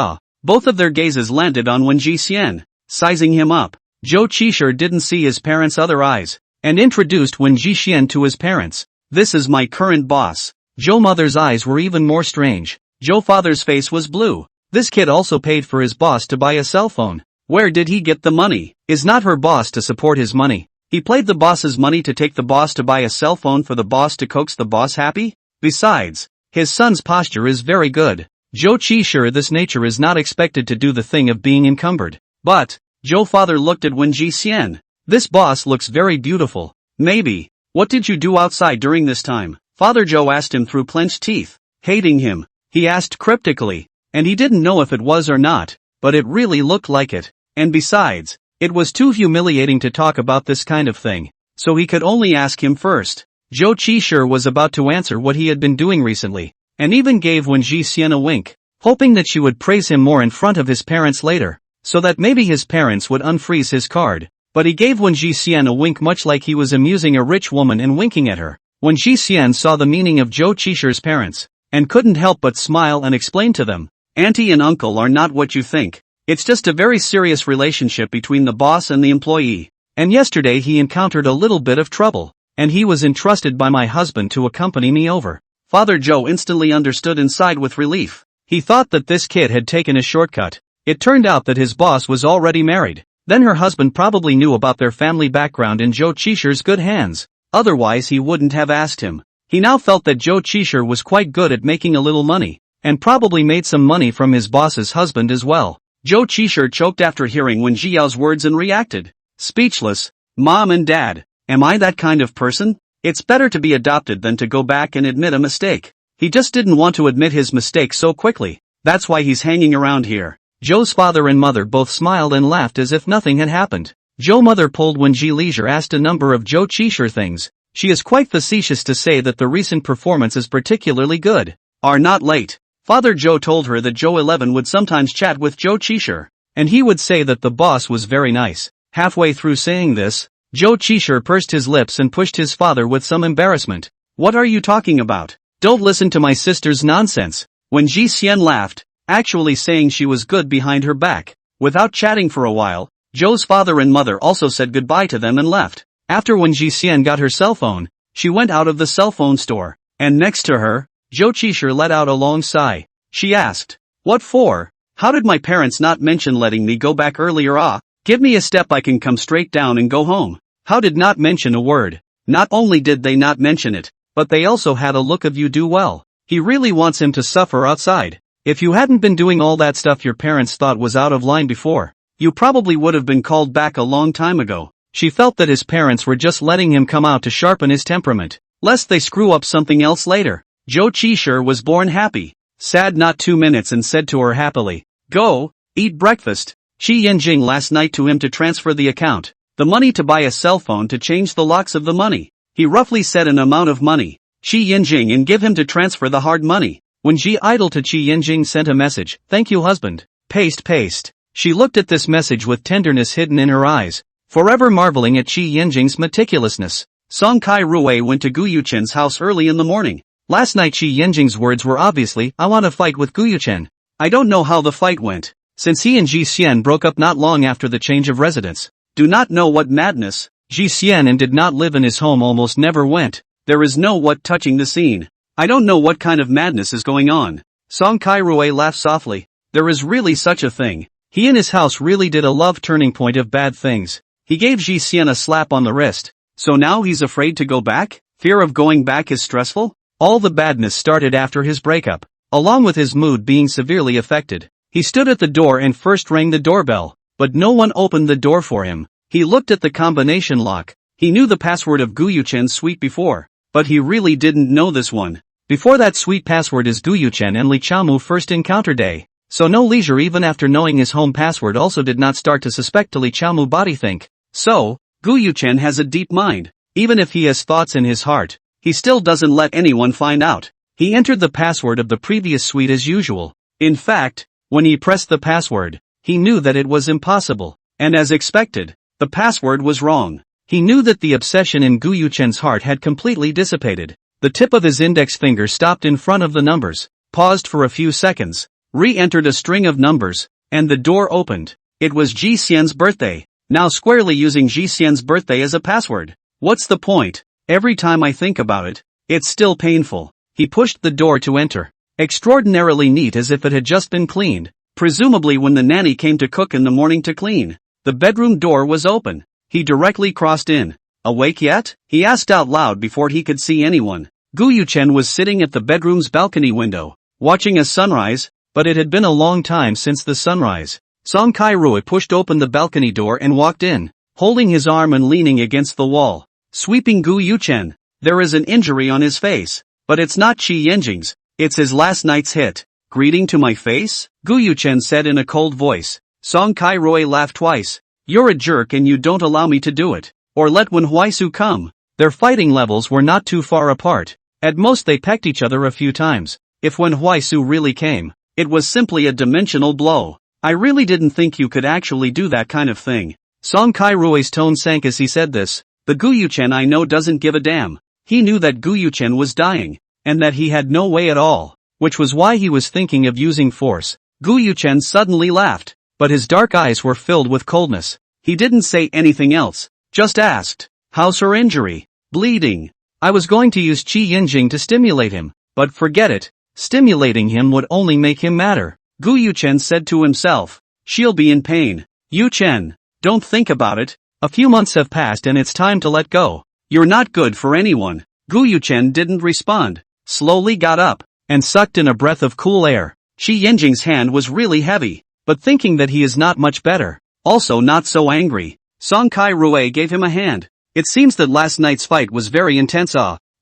Both of their gazes landed on Wen Ji Xian, sizing him up. Joe Chisher didn't see his parents' other eyes, and introduced Wen Ji Xian to his parents. "This is my current boss." Joe mother's eyes were even more strange. Joe father's face was blue. This kid also paid for his boss to buy a cell phone. Where did he get the money? Is not her boss to support his money? He played the boss's money to take the boss to buy a cell phone for the boss to coax the boss happy? Besides, his son's posture is very good. Joe Chisher this nature is not expected to do the thing of being encumbered. But, Joe father looked at Wen Ji Xian. "This boss looks very beautiful. Maybe. What did you do outside during this time?" Father Joe asked him through clenched teeth. "Hating him," he asked cryptically. And he didn't know if it was or not, but it really looked like it. And besides, it was too humiliating to talk about this kind of thing, so he could only ask him first. Joe Chisher was about to answer what he had been doing recently, and even gave Wen Ji Xian a wink, hoping that she would praise him more in front of his parents later, so that maybe his parents would unfreeze his card. But he gave Wen Ji Xian a wink much like he was amusing a rich woman and winking at her. Wen Ji Xian saw the meaning of Joe Chisher's parents, and couldn't help but smile and explain to them. "Auntie and uncle are not what you think. It's just a very serious relationship between the boss and the employee. And yesterday he encountered a little bit of trouble, and he was entrusted by my husband to accompany me over." Father Joe instantly understood and sighed with relief. He thought that this kid had taken a shortcut. It turned out that his boss was already married. Then her husband probably knew about their family background in Joe Chisher's good hands. Otherwise he wouldn't have asked him. He now felt that Joe Chisher was quite good at making a little money, and probably made some money from his boss's husband as well. Joe Chisher choked after hearing Wen Jiao's words and reacted. Speechless. "Mom and Dad, am I that kind of person? It's better to be adopted than to go back and admit a mistake." He just didn't want to admit his mistake so quickly. That's why he's hanging around here. Joe's father and mother both smiled and laughed as if nothing had happened. Joe mother pulled when Ji Leisure asked a number of Joe Chisher things. She is quite facetious to say that the recent performance is particularly good. Are not late. Father Joe told her that Joe 11 would sometimes chat with Joe Chisher, and he would say that the boss was very nice. Halfway through saying this, Joe Chisher pursed his lips and pushed his father with some embarrassment. What are you talking about? Don't listen to my sister's nonsense. When Ji Xian laughed, actually saying she was good behind her back. Without chatting for a while, Joe's father and mother also said goodbye to them and left. After when Ji Xian got her cell phone, she went out of the cell phone store, and next to her, Joe Chisher let out a long sigh. She asked, "What for? How did my parents not mention letting me go back earlier? Give me a step I can come straight down and go home." How did not mention a word? Not only did they not mention it, but they also had a look of you do well. He really wants him to suffer outside. If you hadn't been doing all that stuff your parents thought was out of line before, you probably would have been called back a long time ago. She felt that his parents were just letting him come out to sharpen his temperament, lest they screw up something else later. Joe Chisher was born happy, sad not 2 minutes, and said to her happily, "Go, eat breakfast." Qi Yanjing last night to him to transfer the account, the money to buy a cell phone to change the locks of the money. He roughly said an amount of money, Qi Yanjing, and give him to transfer the hard money. When Ji Idol to Qi Yanjing sent a message, "Thank you husband." Paste. She looked at this message with tenderness hidden in her eyes, forever marveling at Qi Yanjing's meticulousness. Song Kai Rui went to Gu Yuchen's house early in the morning. Last night Qi Yanjing's words were obviously, "I want to fight with Gu Yuchen." I don't know how the fight went, since he and Ji Xian broke up not long after the change of residence. Do not know what madness. Ji Xian and did not live in his home, almost never went. There is no what touching the scene. I don't know what kind of madness is going on. Song Kai Rui laughed softly. There is really such a thing. He and his house really did a love turning point of bad things. He gave Ji Xian a slap on the wrist. So now he's afraid to go back? Fear of going back is stressful? All the badness started after his breakup, along with his mood being severely affected. He stood at the door and first rang the doorbell, but no one opened the door for him. He looked at the combination lock. He knew the password of Gu Yuchen's suite before, but he really didn't know this one. Before that suite password is Gu Yuchen and Li Chaomu first encounter day. So no leisure even after knowing his home password also did not start to suspect Li Chaomu body think. So, Gu Yuchen has a deep mind. Even if he has thoughts in his heart, he still doesn't let anyone find out. He entered the password of the previous suite as usual. In fact, when he pressed the password, he knew that it was impossible. And as expected, the password was wrong. He knew that the obsession in Gu Yuchen's heart had completely dissipated. The tip of his index finger stopped in front of the numbers, paused for a few seconds, re-entered a string of numbers, and the door opened. It was Ji Xian's birthday. Now squarely using Ji Xian's birthday as a password. What's the point? Every time I think about it, it's still painful. He pushed the door to enter. Extraordinarily neat, as if it had just been cleaned. Presumably when the nanny came to cook in the morning to clean. The bedroom door was open. He directly crossed in. "Awake yet?" he asked out loud before he could see anyone. Gu Yuchen was sitting at the bedroom's balcony window, watching a sunrise, but it had been a long time since the sunrise. Song Kai Rui pushed open the balcony door and walked in, holding his arm and leaning against the wall. Sweeping Gu Yuchen. There is an injury on his face, but it's not Qi Yanjing's, it's his last night's hit. "Greeting to my face?" Gu Yuchen said in a cold voice. Song Kai Rui laughed twice. "You're a jerk and you don't allow me to do it. Or let Wen Huaisu come." Their fighting levels were not too far apart. At most they pecked each other a few times. If Wen Huaisu really came, it was simply a dimensional blow. "I really didn't think you could actually do that kind of thing." Song Kai Rui's tone sank as he said this. The Gu Yuchen I know doesn't give a damn. He knew that Gu Yuchen was dying, and that he had no way at all, which was why he was thinking of using force. Gu Yuchen suddenly laughed, but his dark eyes were filled with coldness. He didn't say anything else, just asked, "How's her injury?" "Bleeding." "I was going to use Qi Yanjing to stimulate him, but forget it. Stimulating him would only make him madder." Gu Yuchen said to himself, "She'll be in pain. Yuchen, don't think about it. A few months have passed and it's time to let go. You're not good for anyone." Gu Yuchen didn't respond, slowly got up, and sucked in a breath of cool air. Qi Yanjing's hand was really heavy, but thinking that he is not much better, also not so angry, Song Kai Rui gave him a hand. "It seems that last night's fight was very intense."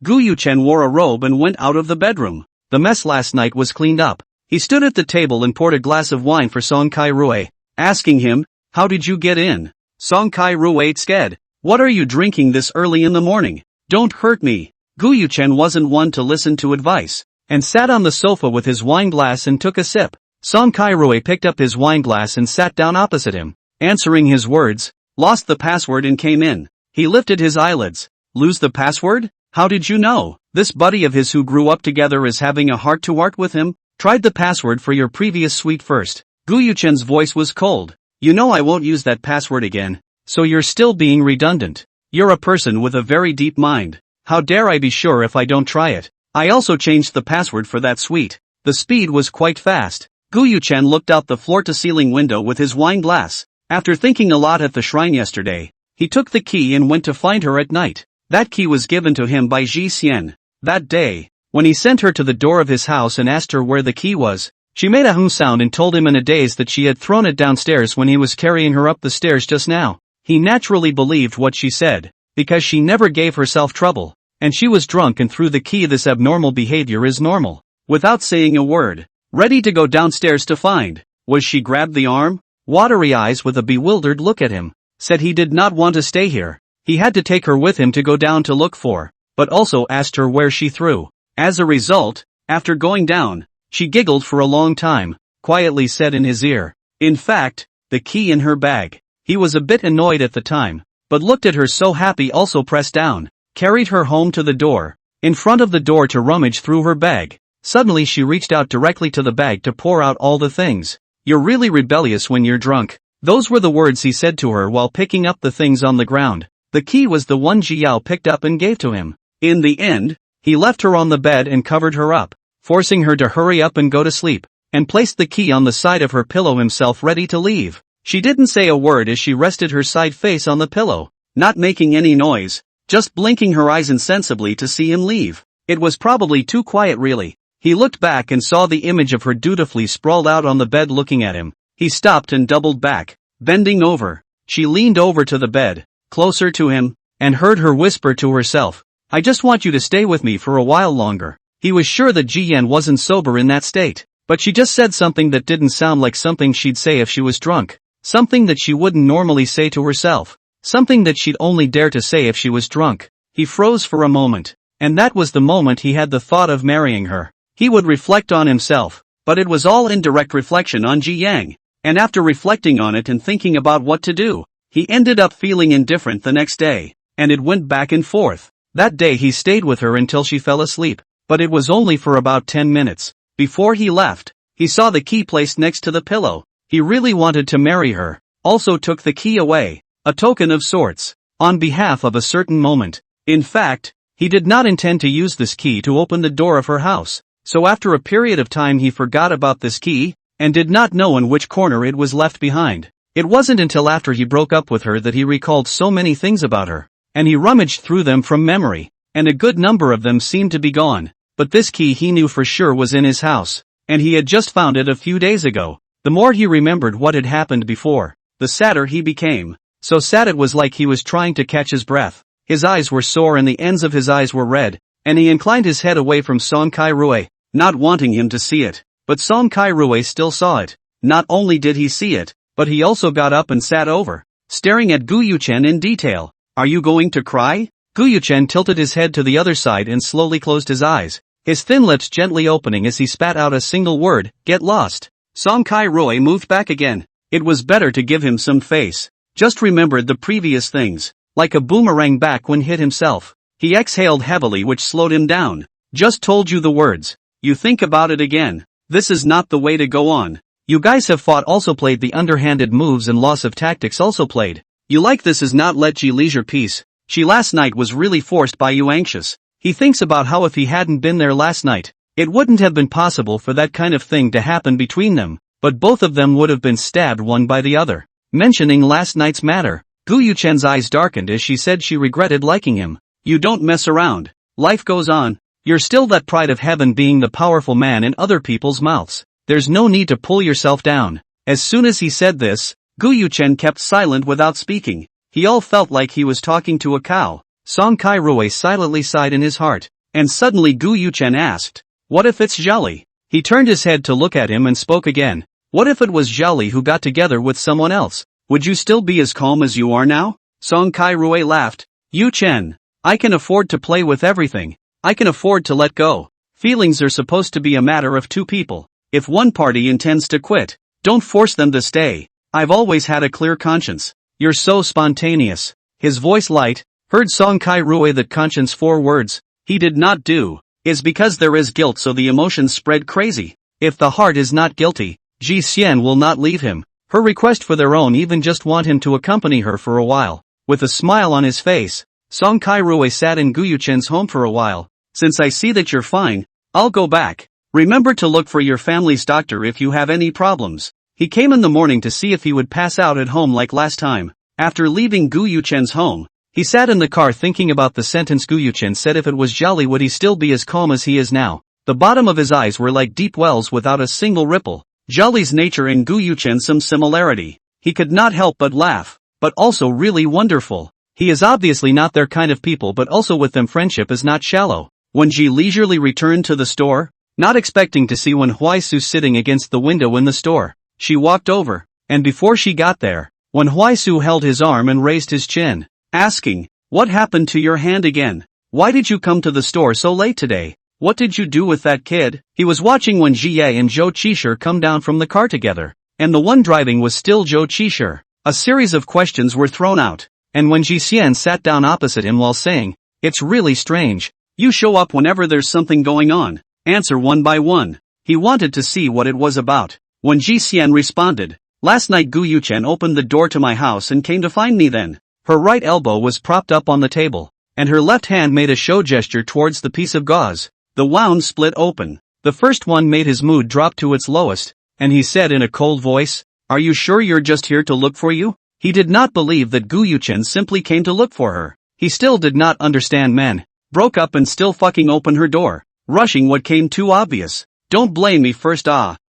Gu Yuchen wore a robe and went out of the bedroom. The mess last night was cleaned up. He stood at the table and poured a glass of wine for Song Kai Rui, asking him, "How did you get in?" Song Kai Rui scared. "What are you drinking this early in the morning? Don't hurt me." Gu Yuchen wasn't one to listen to advice, and sat on the sofa with his wine glass and took a sip. Song Kai-rui picked up his wineglass and sat down opposite him, answering his words. Lost the password and came in. He lifted his eyelids. Lose the password? How did you know? This buddy of his who grew up together is having a heart-to-heart with him? Tried the password for your previous suite first. Gu Yuchen's voice was cold. You know I won't use that password again. So you're still being redundant. You're a person with a very deep mind. How dare I be sure if I don't try it? I also changed the password for that suite. The speed was quite fast. Gu Yuchen looked out the floor-to-ceiling window with his wine glass. After thinking a lot at the shrine yesterday, he took the key and went to find her at night. That key was given to him by Ji Xian. That day, when he sent her to the door of his house and asked her where the key was, she made a hum sound and told him in a daze that she had thrown it downstairs when he was carrying her up the stairs just now. He naturally believed what she said, because she never gave herself trouble, and she was drunk and threw the key. This abnormal behavior is normal. Without saying a word, ready to go downstairs to find, was she grabbed the arm? Watery eyes with a bewildered look at him, said he did not want to stay here. He had to take her with him to go down to look for, but also asked her where she threw. As a result, after going down, she giggled for a long time, quietly said in his ear. In fact, the key in her bag. He was a bit annoyed at the time, but looked at her so happy, also pressed down, carried her home to the door, in front of the door to rummage through her bag. Suddenly she reached out directly to the bag to pour out all the things. You're really rebellious when you're drunk. Those were the words he said to her while picking up the things on the ground. The key was the one Ji Yao picked up and gave to him. In the end, he left her on the bed and covered her up, forcing her to hurry up and go to sleep, and placed the key on the side of her pillow himself ready to leave. She didn't say a word as she rested her side face on the pillow, not making any noise, just blinking her eyes insensibly to see him leave. It was probably too quiet really. He looked back and saw the image of her dutifully sprawled out on the bed looking at him. He stopped and doubled back, bending over. She leaned over to the bed, closer to him, and heard her whisper to herself, I just want you to stay with me for a while longer. He was sure that Ji Yan wasn't sober in that state, but she just said something that didn't sound like something she'd say if she was drunk. Something that she wouldn't normally say to herself. Something that she'd only dare to say if she was drunk. He froze for a moment, and that was the moment he had the thought of marrying her. He would reflect on himself, but it was all indirect reflection on Ji Yang, and after reflecting on it and thinking about what to do, he ended up feeling indifferent the next day, and it went back and forth. That day he stayed with her until she fell asleep, but it was only for about 10 minutes. Before he left, he saw the key placed next to the pillow. He really wanted to marry her, also took the key away, a token of sorts, on behalf of a certain moment. In fact, he did not intend to use this key to open the door of her house, so after a period of time he forgot about this key, and did not know in which corner it was left behind. It wasn't until after he broke up with her that he recalled so many things about her, and he rummaged through them from memory, and a good number of them seemed to be gone, but this key he knew for sure was in his house, and he had just found it a few days ago. The more he remembered what had happened before, the sadder he became. So sad it was like he was trying to catch his breath. His eyes were sore and the ends of his eyes were red, and he inclined his head away from Song Kai-rui, not wanting him to see it. But Song Kai-rui still saw it. Not only did he see it, but he also got up and sat over, staring at Gu Yuchen in detail. Are you going to cry? Gu Yuchen tilted his head to the other side and slowly closed his eyes, his thin lips gently opening as he spat out a single word, get lost. Song Kai-rui moved back again. It was better to give him some face. Just remembered the previous things, like a boomerang back when hit himself. He exhaled heavily, which slowed him down. Just told you the words. You think about it again. This is not the way to go on. You guys have fought, also played the underhanded moves, and loss of tactics also played. You like this is not let Ji leisure peace. She last night was really forced by you anxious. He thinks about how if he hadn't been there last night, it wouldn't have been possible for that kind of thing to happen between them, but both of them would have been stabbed one by the other. Mentioning last night's matter, Gu Yuchen's eyes darkened as she said she regretted liking him. You don't mess around. Life goes on. You're still that pride of heaven, being the powerful man in other people's mouths. There's no need to pull yourself down. As soon as he said this, Gu Yuchen kept silent without speaking. He all felt like he was talking to a cow. Song Kai-rui silently sighed in his heart, and suddenly Gu Yuchen asked, what if it's Zhali? He turned his head to look at him and spoke again. What if it was Zhali who got together with someone else? Would you still be as calm as you are now? Song Kai-rui laughed. Yuchen, I can afford to play with everything. I can afford to let go. Feelings are supposed to be a matter of two people. If one party intends to quit, don't force them to stay. I've always had a clear conscience. You're so spontaneous. His voice light, heard Song Kai-rui that conscience 4 words, he did not do, is because there is guilt so the emotions spread crazy. If the heart is not guilty, Ji Xian will not leave him. Her request for their own even just want him to accompany her for a while. With a smile on his face, Song Kai-rui sat in Gu Yuchen's home for a while. Since I see that you're fine, I'll go back. Remember to look for your family's doctor if you have any problems. He came in the morning to see if he would pass out at home like last time. After leaving Gu Yuchen's home, he sat in the car thinking about the sentence Gu Yuchen said. If it was jolly, would he still be as calm as he is now? The bottom of his eyes were like deep wells without a single ripple. Jolly's nature and Gu Yuchen some similarity. He could not help but laugh, but also really wonderful. He is obviously not their kind of people, but also with them friendship is not shallow. When Ji leisurely returned to the store, not expecting to see Wen Huaisu sitting against the window in the store, she walked over, and before she got there, Wen Huaisu held his arm and raised his chin, asking, "What happened to your hand again? Why did you come to the store so late today? What did you do with that kid?" He was watching when Jie and Zhou Qishir come down from the car together, and the one driving was still Zhou Qishir. A series of questions were thrown out, and when Ji Xian sat down opposite him while saying, "It's really strange. You show up whenever there's something going on. Answer one by one." He wanted to see what it was about. When Ji Xian responded, "Last night Gu Yuchen opened the door to my house and came to find me then." Her right elbow was propped up on the table, and her left hand made a show gesture towards the piece of gauze. The wound split open. The first one made his mood drop to its lowest, and he said in a cold voice, "Are you sure you're just here to look for you?" He did not believe that Gu Yuchen simply came to look for her. He still did not understand men. Broke up and still fucking open her door. Rushing what came too obvious. Don't blame me first.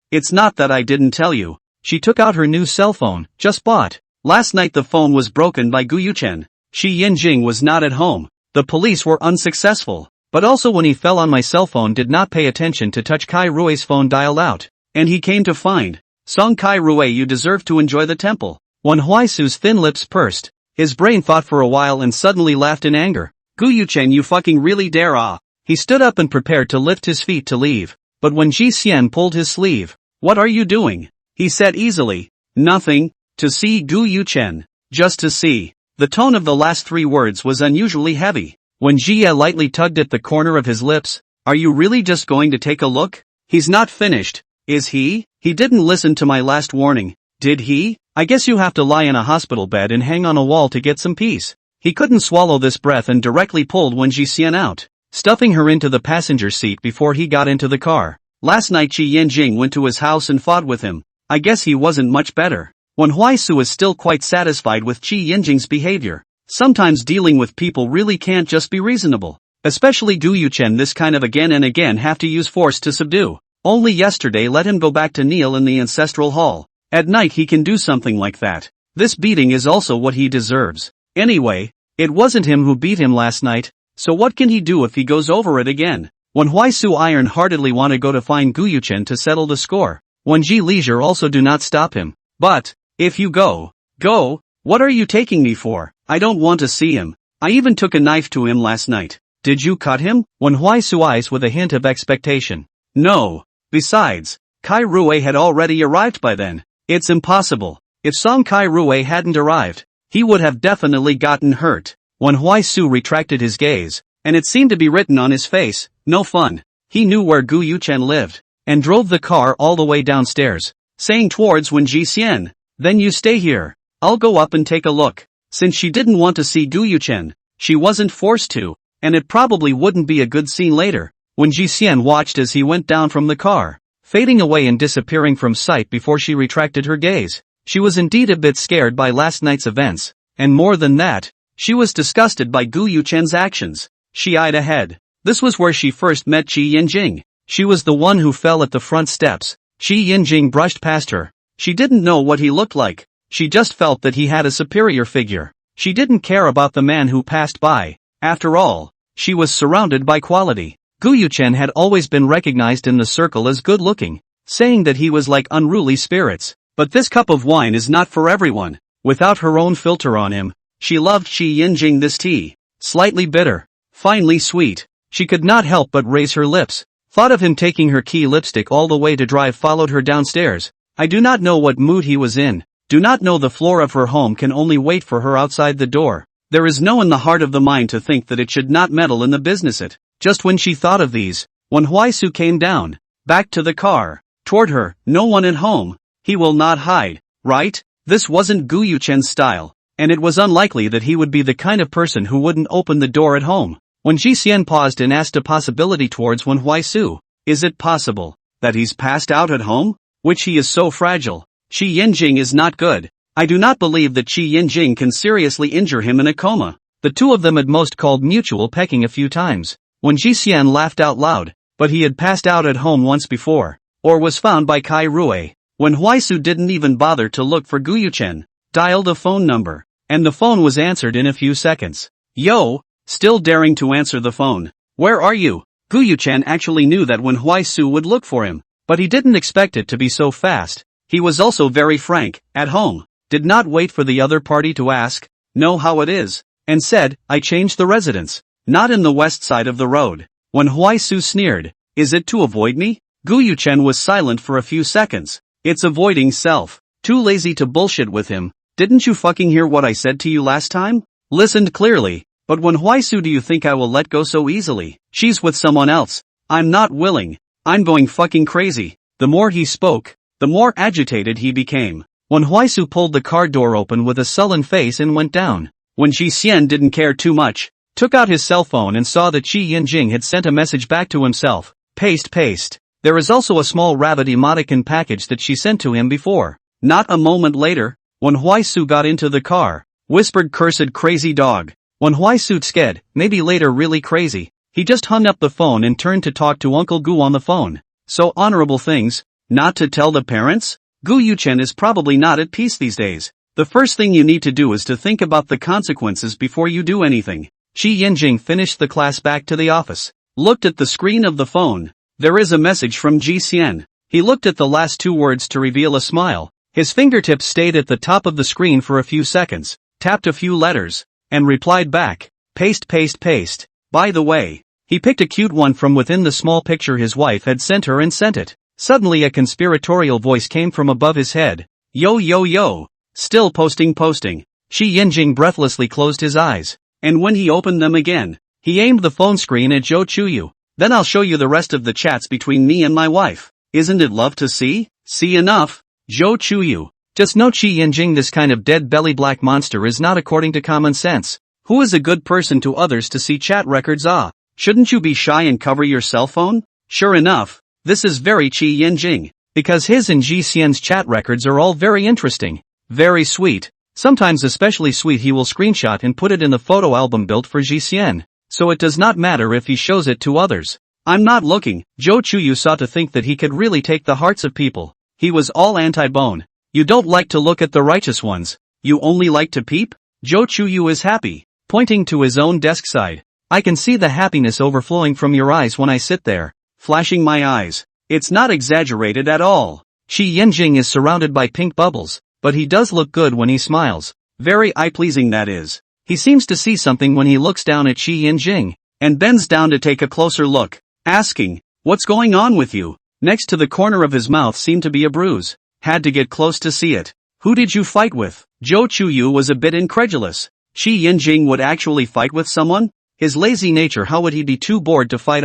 It's not that I didn't tell you. She took out her new cell phone, just bought. Last night the phone was broken by Gu Yuchen. Shi Yinjing was not at home. The police were unsuccessful. But also when he fell on my cell phone did not pay attention to touch Kai Rui's phone dialed out. And he came to find. Song Kai Rui, you deserve to enjoy the temple. Wen Huaisu's thin lips pursed. His brain thought for a while and suddenly laughed in anger. Gu Yuchen, you fucking really dare. He stood up and prepared to lift his feet to leave. But when Ji Xian pulled his sleeve, "What are you doing?" he said easily. "Nothing. To see Gu Yuchen. Just to see." The tone of the last 3 words was unusually heavy. When Jie lightly tugged at the corner of his lips, "Are you really just going to take a look? He's not finished, is he? He didn't listen to my last warning, did he? I guess you have to lie in a hospital bed and hang on a wall to get some peace." He couldn't swallow this breath and directly pulled Wen Jixian out, stuffing her into the passenger seat before he got into the car. Last night Qi Yanjing went to his house and fought with him. I guess he wasn't much better. Wen Huaisu is still quite satisfied with Qi Yanjing's behavior. Sometimes dealing with people really can't just be reasonable. Especially Gu Yuchen, this kind of again and again have to use force to subdue. Only yesterday let him go back to kneel in the ancestral hall. At night he can do something like that. This beating is also what he deserves. Anyway, it wasn't him who beat him last night, so what can he do if he goes over it again? Wen Huaisu iron-heartedly want to go to find Gu Yuchen to settle the score. Wen Ji leisure also do not stop him. But, if you go, what are you taking me for? I don't want to see him. I even took a knife to him last night. Did you cut him? Wen Huaisu eyes with a hint of expectation. No. Besides, Kai Rui had already arrived by then. It's impossible. If Song Kai Rui hadn't arrived, he would have definitely gotten hurt. Wen Huaisu retracted his gaze, and it seemed to be written on his face, no fun. He knew where Gu Yuchen lived, and drove the car all the way downstairs, saying towards Wen Jixian, "Then you stay here. I'll go up and take a look." Since she didn't want to see Gu Yuchen, she wasn't forced to, and it probably wouldn't be a good scene later. Wen Jixian watched as he went down from the car, fading away and disappearing from sight before she retracted her gaze. She was indeed a bit scared by last night's events, and more than that, she was disgusted by Gu Yuchen's actions. She eyed ahead. This was where she first met Qi Yanjing. She was the one who fell at the front steps. Qi Yanjing brushed past her. She didn't know what he looked like. She just felt that he had a superior figure. She didn't care about the man who passed by. After all, she was surrounded by quality. Gu Yuchen had always been recognized in the circle as good-looking, saying that he was like unruly spirits. But this cup of wine is not for everyone. Without her own filter on him, she loved Qi Yanjing this tea. Slightly bitter, finely sweet. She could not help but raise her lips, Thought of him taking her key lipstick all the way to drive, followed her downstairs. I do not know what mood he was in. Do not know the floor of her home can only wait for her outside the door. There is no in the heart of the mind to think that it should not meddle in the business it. Just when she thought of these, when Huaisu came down, back to the car, toward her, no one at home. He will not hide, right? This wasn't Gu Yuchen's style, and it was unlikely that he would be the kind of person who wouldn't open the door at home. When Ji Xian paused and asked a possibility towards Wen Huaisu, is it possible that he's passed out at home? Which he is so fragile. Shi Yinjing is not good. I do not believe that Shi Yinjing can seriously injure him in a coma. The two of them at most called mutual pecking a few times. When Ji Xian laughed out loud, but he had passed out at home once before, or was found by Kai Rui. When Huaisu didn't even bother to look for Gu Yuchen, dialed a phone number, and the phone was answered in a few seconds. Yo, still daring to answer the phone. Where are you? Gu Yuchen actually knew that when Huaisu would look for him, but he didn't expect it to be so fast. He was also very frank, at home, did not wait for the other party to ask, know how it is, and said, I changed the residence, not in the west side of the road. When Huaisu sneered, is it to avoid me? Gu Yuchen was silent for a few seconds. It's avoiding self. Too lazy to bullshit with him. Didn't you fucking hear what I said to you last time? Listened clearly. But when Huaisu do you think I will let go so easily? She's with someone else. I'm not willing. I'm going fucking crazy. The more he spoke, the more agitated he became. When Huaisu pulled the car door open with a sullen face and went down. When Ji Xian didn't care too much, took out his cell phone and saw that Shi Yinjing had sent a message back to himself. Paste. There is also a small rabbit emoticon package that she sent to him before. Not a moment later, when Huaisu got into the car, whispered cursed crazy dog. When Huaisu scared, maybe later really crazy, he just hung up the phone and turned to talk to Uncle Gu on the phone. So honorable things, not to tell the parents? Gu Yuchen is probably not at peace these days. The first thing you need to do is to think about the consequences before you do anything. Shi Yinjing finished the class back to the office. Looked at the screen of the phone. There is a message from Ji Xian. He looked at the last two words to reveal a smile. His fingertips stayed at the top of the screen for a few seconds, tapped a few letters, and replied back. Paste. By the way, he picked a cute one from within the small picture his wife had sent her and sent it. Suddenly a conspiratorial voice came from above his head. Yo. Still posting. Shi Yinjing breathlessly closed his eyes, and when he opened them again, he aimed the phone screen at Zhou Chuyu. Then I'll show you the rest of the chats between me and my wife. Isn't it love to see? See enough? Zhou Chuyu. Just note Shi Yinjing, this kind of dead belly black monster is not according to common sense. Who is a good person to others to see chat records? Shouldn't you be shy and cover your cell phone? Sure enough, this is very Shi Yinjing, because his and Ji Xian's chat records are all very interesting, very sweet. Sometimes especially sweet. He will screenshot and put it in the photo album built for Ji Xian, so it does not matter if he shows it to others. I'm not looking. Zhou Chuyu sought to think that he could really take the hearts of people. He was all anti-bone. You don't like to look at the righteous ones. You only like to peep? Zhou Chuyu is happy, pointing to his own desk side. I can see the happiness overflowing from your eyes when I sit there, flashing my eyes. It's not exaggerated at all. Shi Yinjing is surrounded by pink bubbles, but he does look good when he smiles. Very eye-pleasing, that is. He seems to see something when he looks down at Shi Yinjing, and bends down to take a closer look, asking, what's going on with you? Next to the corner of his mouth seemed to be a bruise. Had to get close to see it. Who did you fight with? Zhou Chuyu was a bit incredulous. Shi Yinjing would actually fight with someone? His lazy nature, how would he be too bored to fight?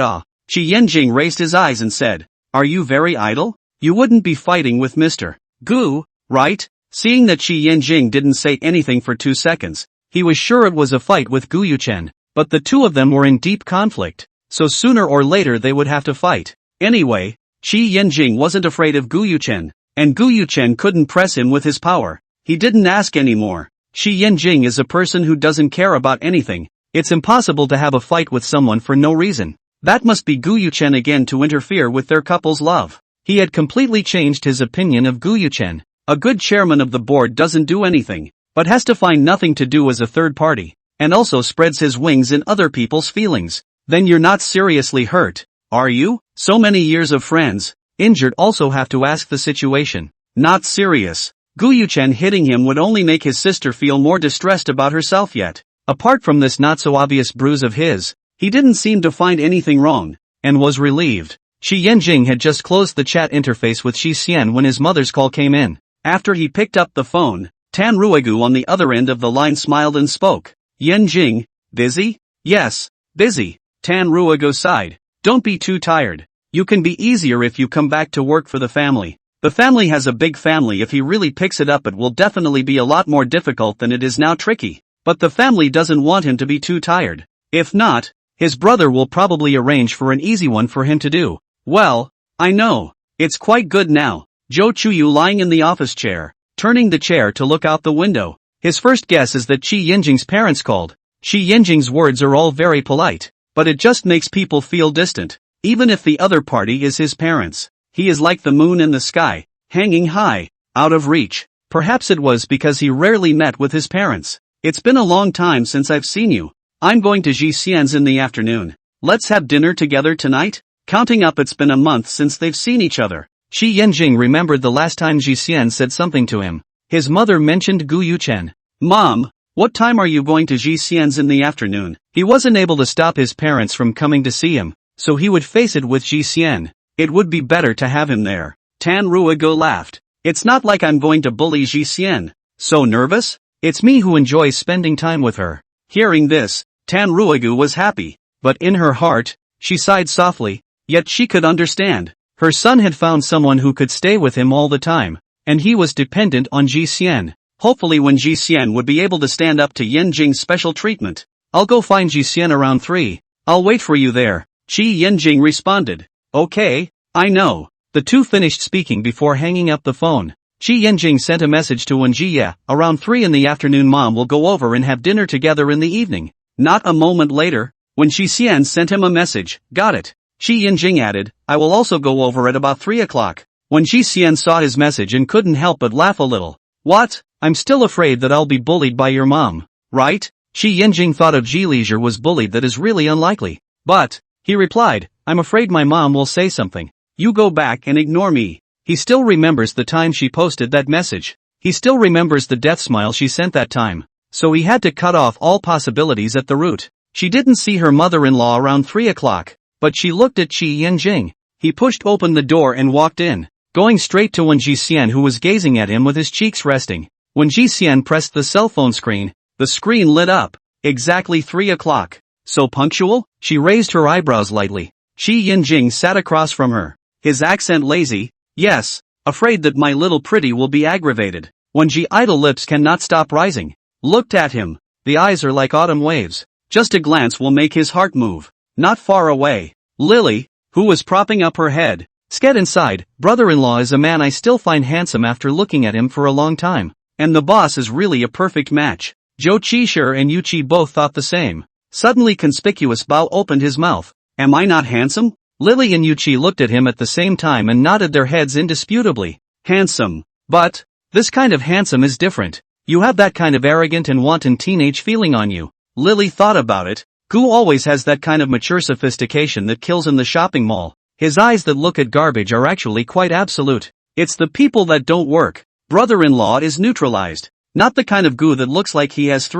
Shi Yinjing raised his eyes and said, are you very idle? You wouldn't be fighting with Mr. Gu, right? Seeing that Shi Yinjing didn't say anything for 2 seconds, he was sure it was a fight with Gu Yuchen, but the two of them were in deep conflict, so sooner or later they would have to fight. Anyway, Shi Yinjing wasn't afraid of Gu Yuchen, and Gu Yuchen couldn't press him with his power. He didn't ask anymore. Shi Yinjing is a person who doesn't care about anything. It's impossible to have a fight with someone for no reason. That must be Gu Yuchen again to interfere with their couple's love. He had completely changed his opinion of Gu Yuchen. A good chairman of the board doesn't do anything, but has to find nothing to do as a third party, and also spreads his wings in other people's feelings. Then you're not seriously hurt, are you? So many years of friends, injured, also have to ask the situation. Not serious. Gu Yuchen hitting him would only make his sister feel more distressed about herself yet. Apart from this not so obvious bruise of his, he didn't seem to find anything wrong, and was relieved. Shi Yanjing had just closed the chat interface with Shi Xian when his mother's call came in. After he picked up the phone, Tan Ruigu on the other end of the line smiled and spoke. Yanjing, busy? Yes, busy. Tan Ruigu sighed. Don't be too tired. You can be easier if you come back to work for the family. The family has a big family. If he really picks it up, it will definitely be a lot more difficult than it is now. Tricky. But the family doesn't want him to be too tired. If not, his brother will probably arrange for an easy one for him to do. Well, I know. It's quite good now. Zhou Chuyu lying in the office chair, turning the chair to look out the window. His first guess is that Shi Yanjing's parents called. Shi Yanjing's words are all very polite, but it just makes people feel distant. Even if the other party is his parents, he is like the moon in the sky, hanging high, out of reach. Perhaps it was because he rarely met with his parents. It's been a long time since I've seen you. I'm going to Ji Xian's in the afternoon. Let's have dinner together tonight? Counting up, it's been a month since they've seen each other. Shi Yanjing remembered the last time Ji Xian said something to him. His mother mentioned Gu Yuchen. Mom, what time are you going to Ji Xian's in the afternoon? He wasn't able to stop his parents from coming to see him, so he would face it with Ji Xian. It would be better to have him there. Tan Ruigo laughed. It's not like I'm going to bully Ji Xian. So nervous? It's me who enjoys spending time with her. Hearing this, Tan Ruigu was happy, but in her heart, she sighed softly. Yet she could understand. Her son had found someone who could stay with him all the time, and he was dependent on Ji Xian. Hopefully when Ji Xian would be able to stand up to Yanjing's special treatment. I'll go find Ji Xian around 3. I'll wait for you there. Qi Yanjing responded. Okay, I know. The two finished speaking before hanging up the phone. Qi Yanjing sent a message to Wen Jie. Around 3 in the afternoon, Mom will go over and have dinner together in the evening. Not a moment later, when Shi Xian sent him a message. Got it. Qi Yanjing added, I will also go over at about 3 o'clock. When Shi Xian saw his message and couldn't help but laugh a little. What? I'm still afraid that I'll be bullied by your mom. Right? Shi Yanjing thought if Ji Leisure was bullied, that is really unlikely. But, he replied, I'm afraid my mom will say something. You go back and ignore me. He still remembers the time she posted that message. He still remembers the death smile she sent that time. So he had to cut off all possibilities at the root. She didn't see her mother-in-law around 3 o'clock. But she looked at Qi Yanjing. He pushed open the door and walked in, going straight to Wen Jixian, who was gazing at him with his cheeks resting. When Jixian pressed the cell phone screen, the screen lit up. Exactly 3 o'clock. So punctual? She raised her eyebrows lightly. Qi Yanjing sat across from her, his accent lazy. Yes, afraid that my little pretty will be aggravated. When Ji idle lips cannot stop rising. Looked at him. The eyes are like autumn waves. Just a glance will make his heart move. Not far away, Lily, who was propping up her head, said inside, brother-in-law is a man I still find handsome after looking at him for a long time. And the boss is really a perfect match. Zhou Qishir and Yu Qi both thought the same. Suddenly conspicuous Bao opened his mouth. Am I not handsome? Lily and Yu Qi looked at him at the same time and nodded their heads indisputably. Handsome. But, this kind of handsome is different. You have that kind of arrogant and wanton teenage feeling on you. Lily thought about it. Gu always has that kind of mature sophistication that kills in the shopping mall. His eyes that look at garbage are actually quite absolute. It's the people that don't work. Brother-in-law is neutralized. Not the kind of Gu that looks like he has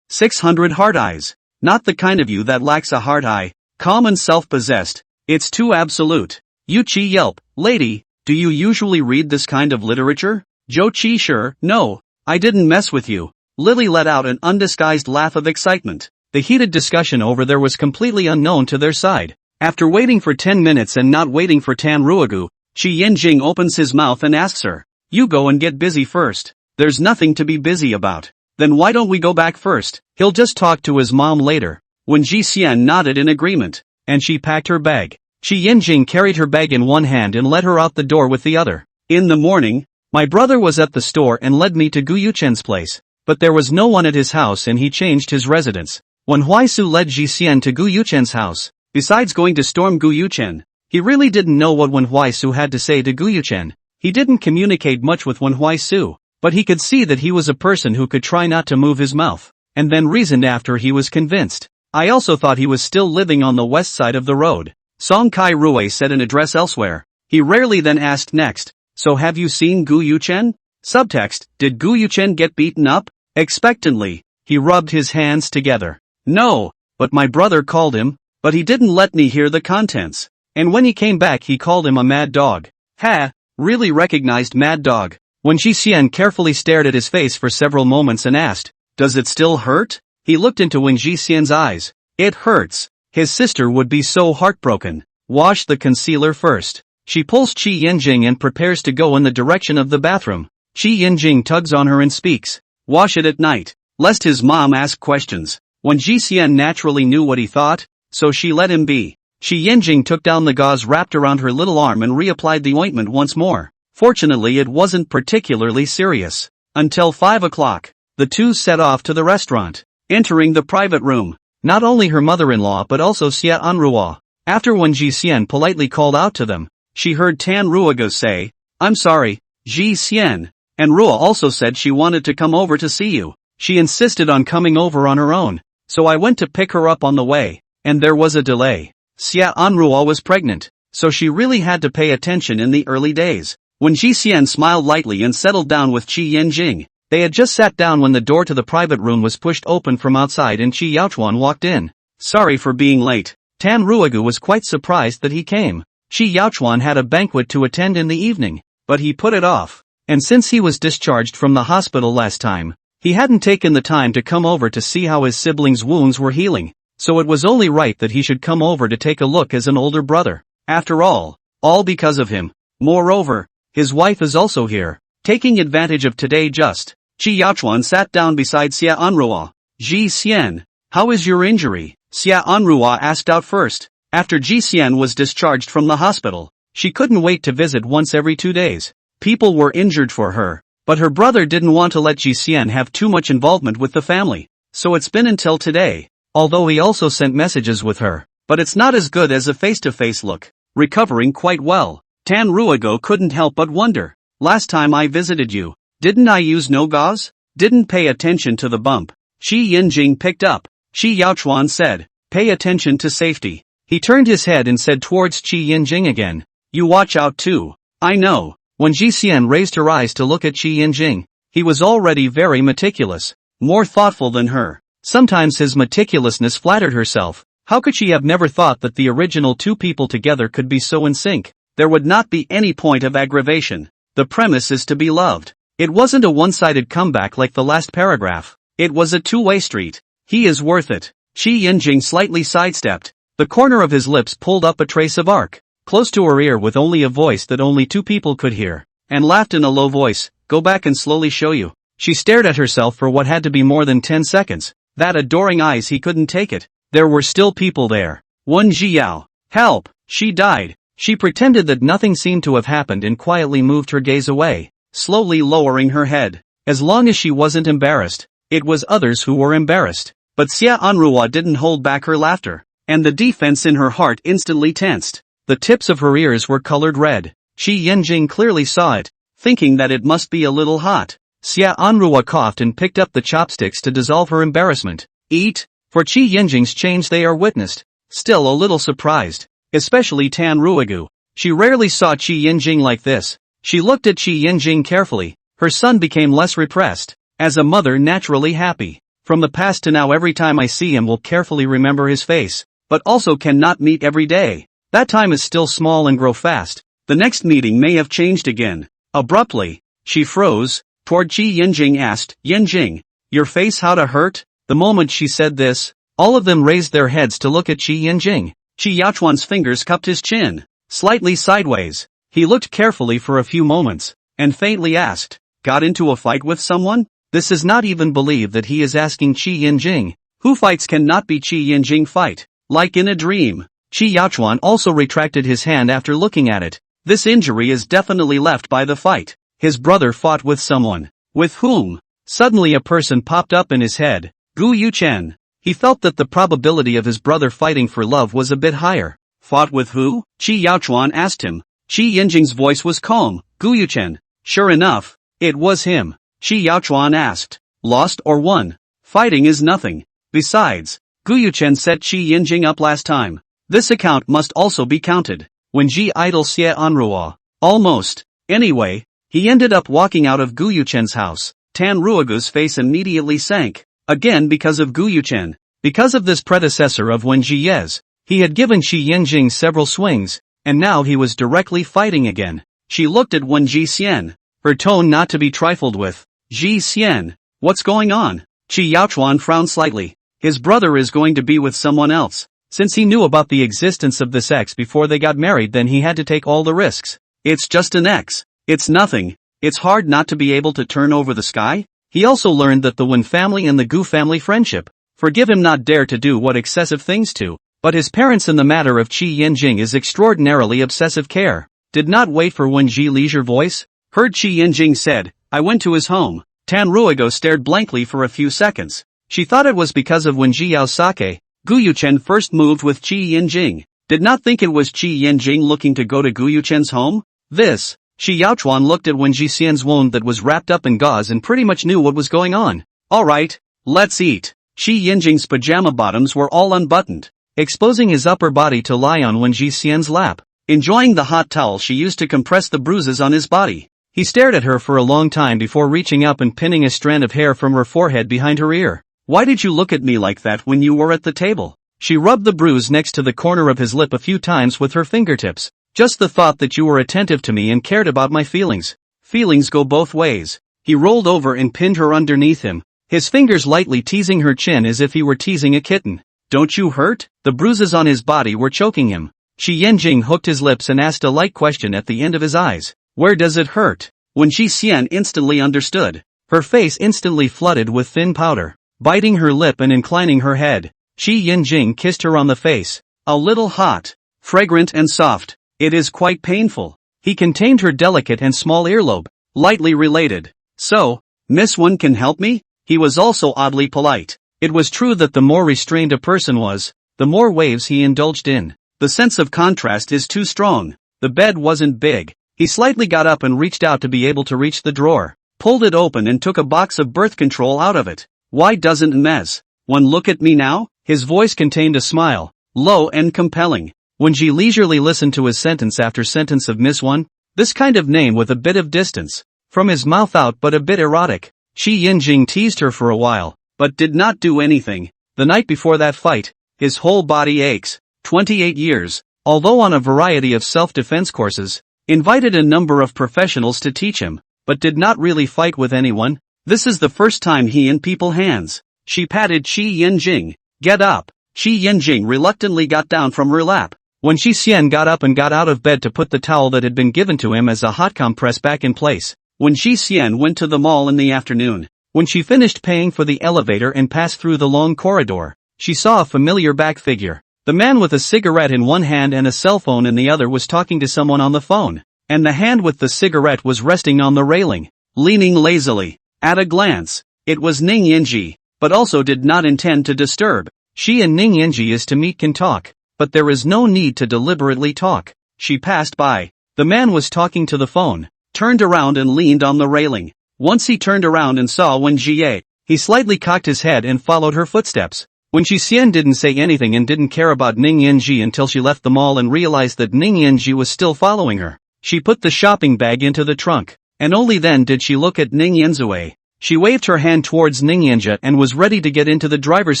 600 hard eyes. Not the kind of you that lacks a hard eye, calm and self-possessed. It's too absolute. Yu Qi yelp, lady, do you usually read this kind of literature? Zhou Qi sure, no, I didn't mess with you. Lily let out an undisguised laugh of excitement. The heated discussion over there was completely unknown to their side. After waiting for 10 minutes and not waiting for Tan Ruigu, Qi Yanjing opens his mouth and asks her, you go and get busy first. There's nothing to be busy about. Then why don't we go back first? He'll just talk to his mom later. When Ji Xian nodded in agreement, and she packed her bag. Qi Yanjing carried her bag in one hand and led her out the door with the other. In the morning, my brother was at the store and led me to Gu Yuchen's place. But there was no one at his house and he changed his residence. When Huaisu led Ji Xian to Gu Yuchen's house, besides going to storm Gu Yuchen, he really didn't know what Wen Huaisu had to say to Gu Yuchen. He didn't communicate much with Wen Huaisu, but he could see that he was a person who could try not to move his mouth, and then reasoned after he was convinced. I also thought he was still living on the west side of the road. Song Kai Rui said an address elsewhere. He rarely then asked next, so have you seen Gu Yuchen? Subtext, did Gu Yuchen get beaten up? Expectantly, he rubbed his hands together. No, but my brother called him, but he didn't let me hear the contents. And when he came back he called him a mad dog. Ha! Really recognized mad dog. Wen Jixian carefully stared at his face for several moments and asked, "Does it still hurt?" He looked into Wen Jixian's eyes. "It hurts." His sister would be so heartbroken. Wash the concealer first. She pulls Qi Yinjing and prepares to go in the direction of the bathroom. Qi Yinjing tugs on her and speaks, "Wash it at night, lest his mom ask questions." Wen Jixian naturally knew what he thought, so she let him be. Qi Yinjing took down the gauze wrapped around her little arm and reapplied the ointment once more. Fortunately it wasn't particularly serious. Until 5 o'clock, the two set off to the restaurant. Entering the private room, not only her mother-in-law but also Xia Anruo. After Wen Jixian politely called out to them, she heard Tan Ruogo say, "I'm sorry, Jixian." And Ruo also said she wanted to come over to see you. She insisted on coming over on her own, so I went to pick her up on the way, and there was a delay. Xia Anruo was pregnant, so she really had to pay attention in the early days. When Jixian smiled lightly and settled down with Qi Yinjing, they had just sat down when the door to the private room was pushed open from outside and Qi Yaochuan walked in. "Sorry for being late." Tan Ruogu was quite surprised that he came. Qi Yaochuan had a banquet to attend in the evening, but he put it off. And since he was discharged from the hospital last time, he hadn't taken the time to come over to see how his siblings' wounds were healing, so it was only right that he should come over to take a look as an older brother. After all because of him. Moreover, his wife is also here. Taking advantage of today Qi Yaochuan sat down beside Xia Anruo. "Ji Xian, how is your injury?" Xia Anruo asked out first. After Ji Xian was discharged from the hospital, she couldn't wait to visit once every 2 days. People were injured for her, but her brother didn't want to let Ji Xian have too much involvement with the family, so it's been until today. Although he also sent messages with her, but it's not as good as a face-to-face look. Recovering quite well. Tan Ruogo couldn't help but wonder. "Last time I visited you, didn't I use no gauze? Didn't pay attention to the bump." Qi Yinjing picked up. Qi Yaochuan said, "Pay attention to safety." He turned his head and said towards Qi Yinjing again, "You watch out too." "I know." When Jixian raised her eyes to look at Qi Yinjing, he was already very meticulous, more thoughtful than her. Sometimes his meticulousness flattered herself. How could she have never thought that the original two people together could be so in sync? There would not be any point of aggravation. The premise is to be loved. It wasn't a one-sided comeback like the last paragraph. It was a two-way street. He is worth it. Qi Yinjing slightly sidestepped. The corner of his lips pulled up a trace of arc, close to her ear with only a voice that only two people could hear, and laughed in a low voice, "Go back and slowly show you." She stared at herself for what had to be more than 10 seconds. That adoring eyes, he couldn't take it. There were still people there. Wen Jiao. Help! She died. She pretended that nothing seemed to have happened and quietly moved her gaze away, slowly lowering her head. As long as she wasn't embarrassed, it was others who were embarrassed. But Xia Anruo didn't hold back her laughter, and the defense in her heart instantly tensed. The tips of her ears were colored red. Qi Yinjing clearly saw it, thinking that it must be a little hot. Xia Anruo coughed and picked up the chopsticks to dissolve her embarrassment. "Eat." For Qi Yinjing's change they are witnessed. Still a little surprised. Especially Tan Ruogu. She rarely saw Qi Yinjing like this. She looked at Qi Yinjing carefully. Her son became less repressed. As a mother naturally happy. From the past to now every time I see him will carefully remember his face. But also cannot meet every day. That time is still small and grow fast. The next meeting may have changed again. Abruptly, she froze. Toward Qi Yinjing asked, "Yinjing, your face how to hurt?" The moment she said this, all of them raised their heads to look at Qi Yinjing. Qi Yaochuan's fingers cupped his chin, slightly sideways. He looked carefully for a few moments, and faintly asked, "Got into a fight with someone?" This is not even believe that he is asking Qi Yinjing. Who fights cannot be Qi Yinjing fight, like in a dream. Qi Yaochuan also retracted his hand after looking at it. This injury is definitely left by the fight. His brother fought with someone. With whom? Suddenly a person popped up in his head. Gu Yuchen. He felt that the probability of his brother fighting for love was a bit higher. Fought with who? Qi Yaochuan asked him. Qi Yinjing's voice was calm. Gu Yuchen. Sure enough, it was him. Qi Yaochuan asked. Lost or won? Fighting is nothing. Besides, Gu Yuchen set Qi Yinjing up last time. This account must also be counted. When Ji idol Xie Anruo. Almost. Anyway, he ended up walking out of Gu Yuchen's house. Tan Ruogu's face immediately sank. Again because of Gu Yuchen. Because of this predecessor of Wen Jie's. He had given Qi Yinjing several swings, and now he was directly fighting again. She looked at Wen Jixian, her tone not to be trifled with. Jixian, what's going on? Qi Yaochuan frowned slightly. His brother is going to be with someone else. Since he knew about the existence of this ex before they got married, then he had to take all the risks. It's just an ex. It's nothing. It's hard not to be able to turn over the sky. He also learned that the Wen family and the Gu family friendship. Forgive him not dare to do what excessive things to. But his parents in the matter of Qi Yanjing is extraordinarily obsessive care. Did not wait for Wen Ji leisure voice. Heard Qi Yanjing said, I went to his home. Tan Ruigo stared blankly for a few seconds. She thought it was because of Wen Ji Yao's sake. Gu Yuchen first moved with Qi Yanjing. Did not think it was Qi Yanjing looking to go to Gu Yuchen's home. This. Qi Yaochuan looked at Wen Jixian's wound that was wrapped up in gauze and pretty much knew what was going on. Alright, let's eat. Qi Yanjing's pajama bottoms were all unbuttoned, exposing his upper body to lie on Wen Jixian's lap. Enjoying the hot towel she used to compress the bruises on his body. He stared at her for a long time before reaching up and pinning a strand of hair from her forehead behind her ear. Why did you look at me like that when you were at the table? She rubbed the bruise next to the corner of his lip a few times with her fingertips. Just the thought that you were attentive to me and cared about my feelings. Feelings go both ways. He rolled over and pinned her underneath him, his fingers lightly teasing her chin as if he were teasing a kitten. Don't you hurt? The bruises on his body were choking him. Qi Yanjing hooked his lips and asked a light question at the end of his eyes. Where does it hurt? Wen Jixian instantly understood. Her face instantly flooded with thin powder. Biting her lip and inclining her head, Qi Yanjing kissed her on the face. A little hot, fragrant and soft. It is quite painful. He contained her delicate and small earlobe, lightly related. So, Miss Wen can help me? He was also oddly polite. It was true that the more restrained a person was, the more waves he indulged in. The sense of contrast is too strong. The bed wasn't big. He slightly got up and reached out to be able to reach the drawer, pulled it open and took a box of birth control out of it. Why doesn't Ms. Wen look at me now? His voice contained a smile, low and compelling. When she leisurely listened to his sentence after sentence of Miss Wen, this kind of name with a bit of distance, from his mouth out but a bit erotic. Qi Yanjing teased her for a while, but did not do anything. The night before that fight, his whole body aches. 28 years, although on a variety of self-defense courses, invited a number of professionals to teach him, but did not really fight with anyone. This is the first time he in people hands. She patted Qi Yanjing. Get up. Qi Yanjing reluctantly got down from her lap. When Jixian got up and got out of bed to put the towel that had been given to him as a hot compress back in place. When Jixian went to the mall in the afternoon, when she finished paying for the elevator and passed through the long corridor, she saw a familiar back figure. The man with a cigarette in one hand and a cell phone in the other was talking to someone on the phone, and the hand with the cigarette was resting on the railing, leaning lazily. At a glance, it was Ning Yanji, but also did not intend to disturb. She and Ning Yanji is to meet can talk, but there is no need to deliberately talk. She passed by. The man was talking to the phone, turned around and leaned on the railing. Once he turned around and saw Wen Jie, he slightly cocked his head and followed her footsteps. When Jixian didn't say anything and didn't care about Ning Yanji until she left the mall and realized that Ning Yanji was still following her. She put the shopping bag into the trunk, and only then did she look at Ning Yanzue. She waved her hand towards Ning Yanja and was ready to get into the driver's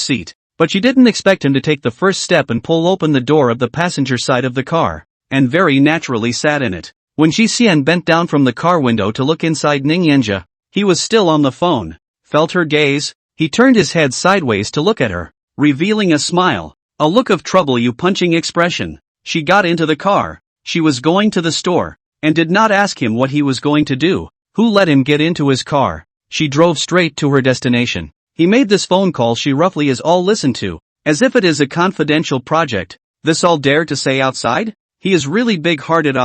seat, but she didn't expect him to take the first step and pull open the door of the passenger side of the car, and very naturally sat in it. When Jixian bent down from the car window to look inside Ning Yanja, he was still on the phone. Felt her gaze, he turned his head sideways to look at her, revealing a smile, a look of trouble you punching expression. She got into the car. She was going to the store, and did not ask him what he was going to do. Who let him get into his car? She drove straight to her destination. He made this phone call she roughly is all listened to, as if it is a confidential project. This all dare to say outside? He is really big-hearted.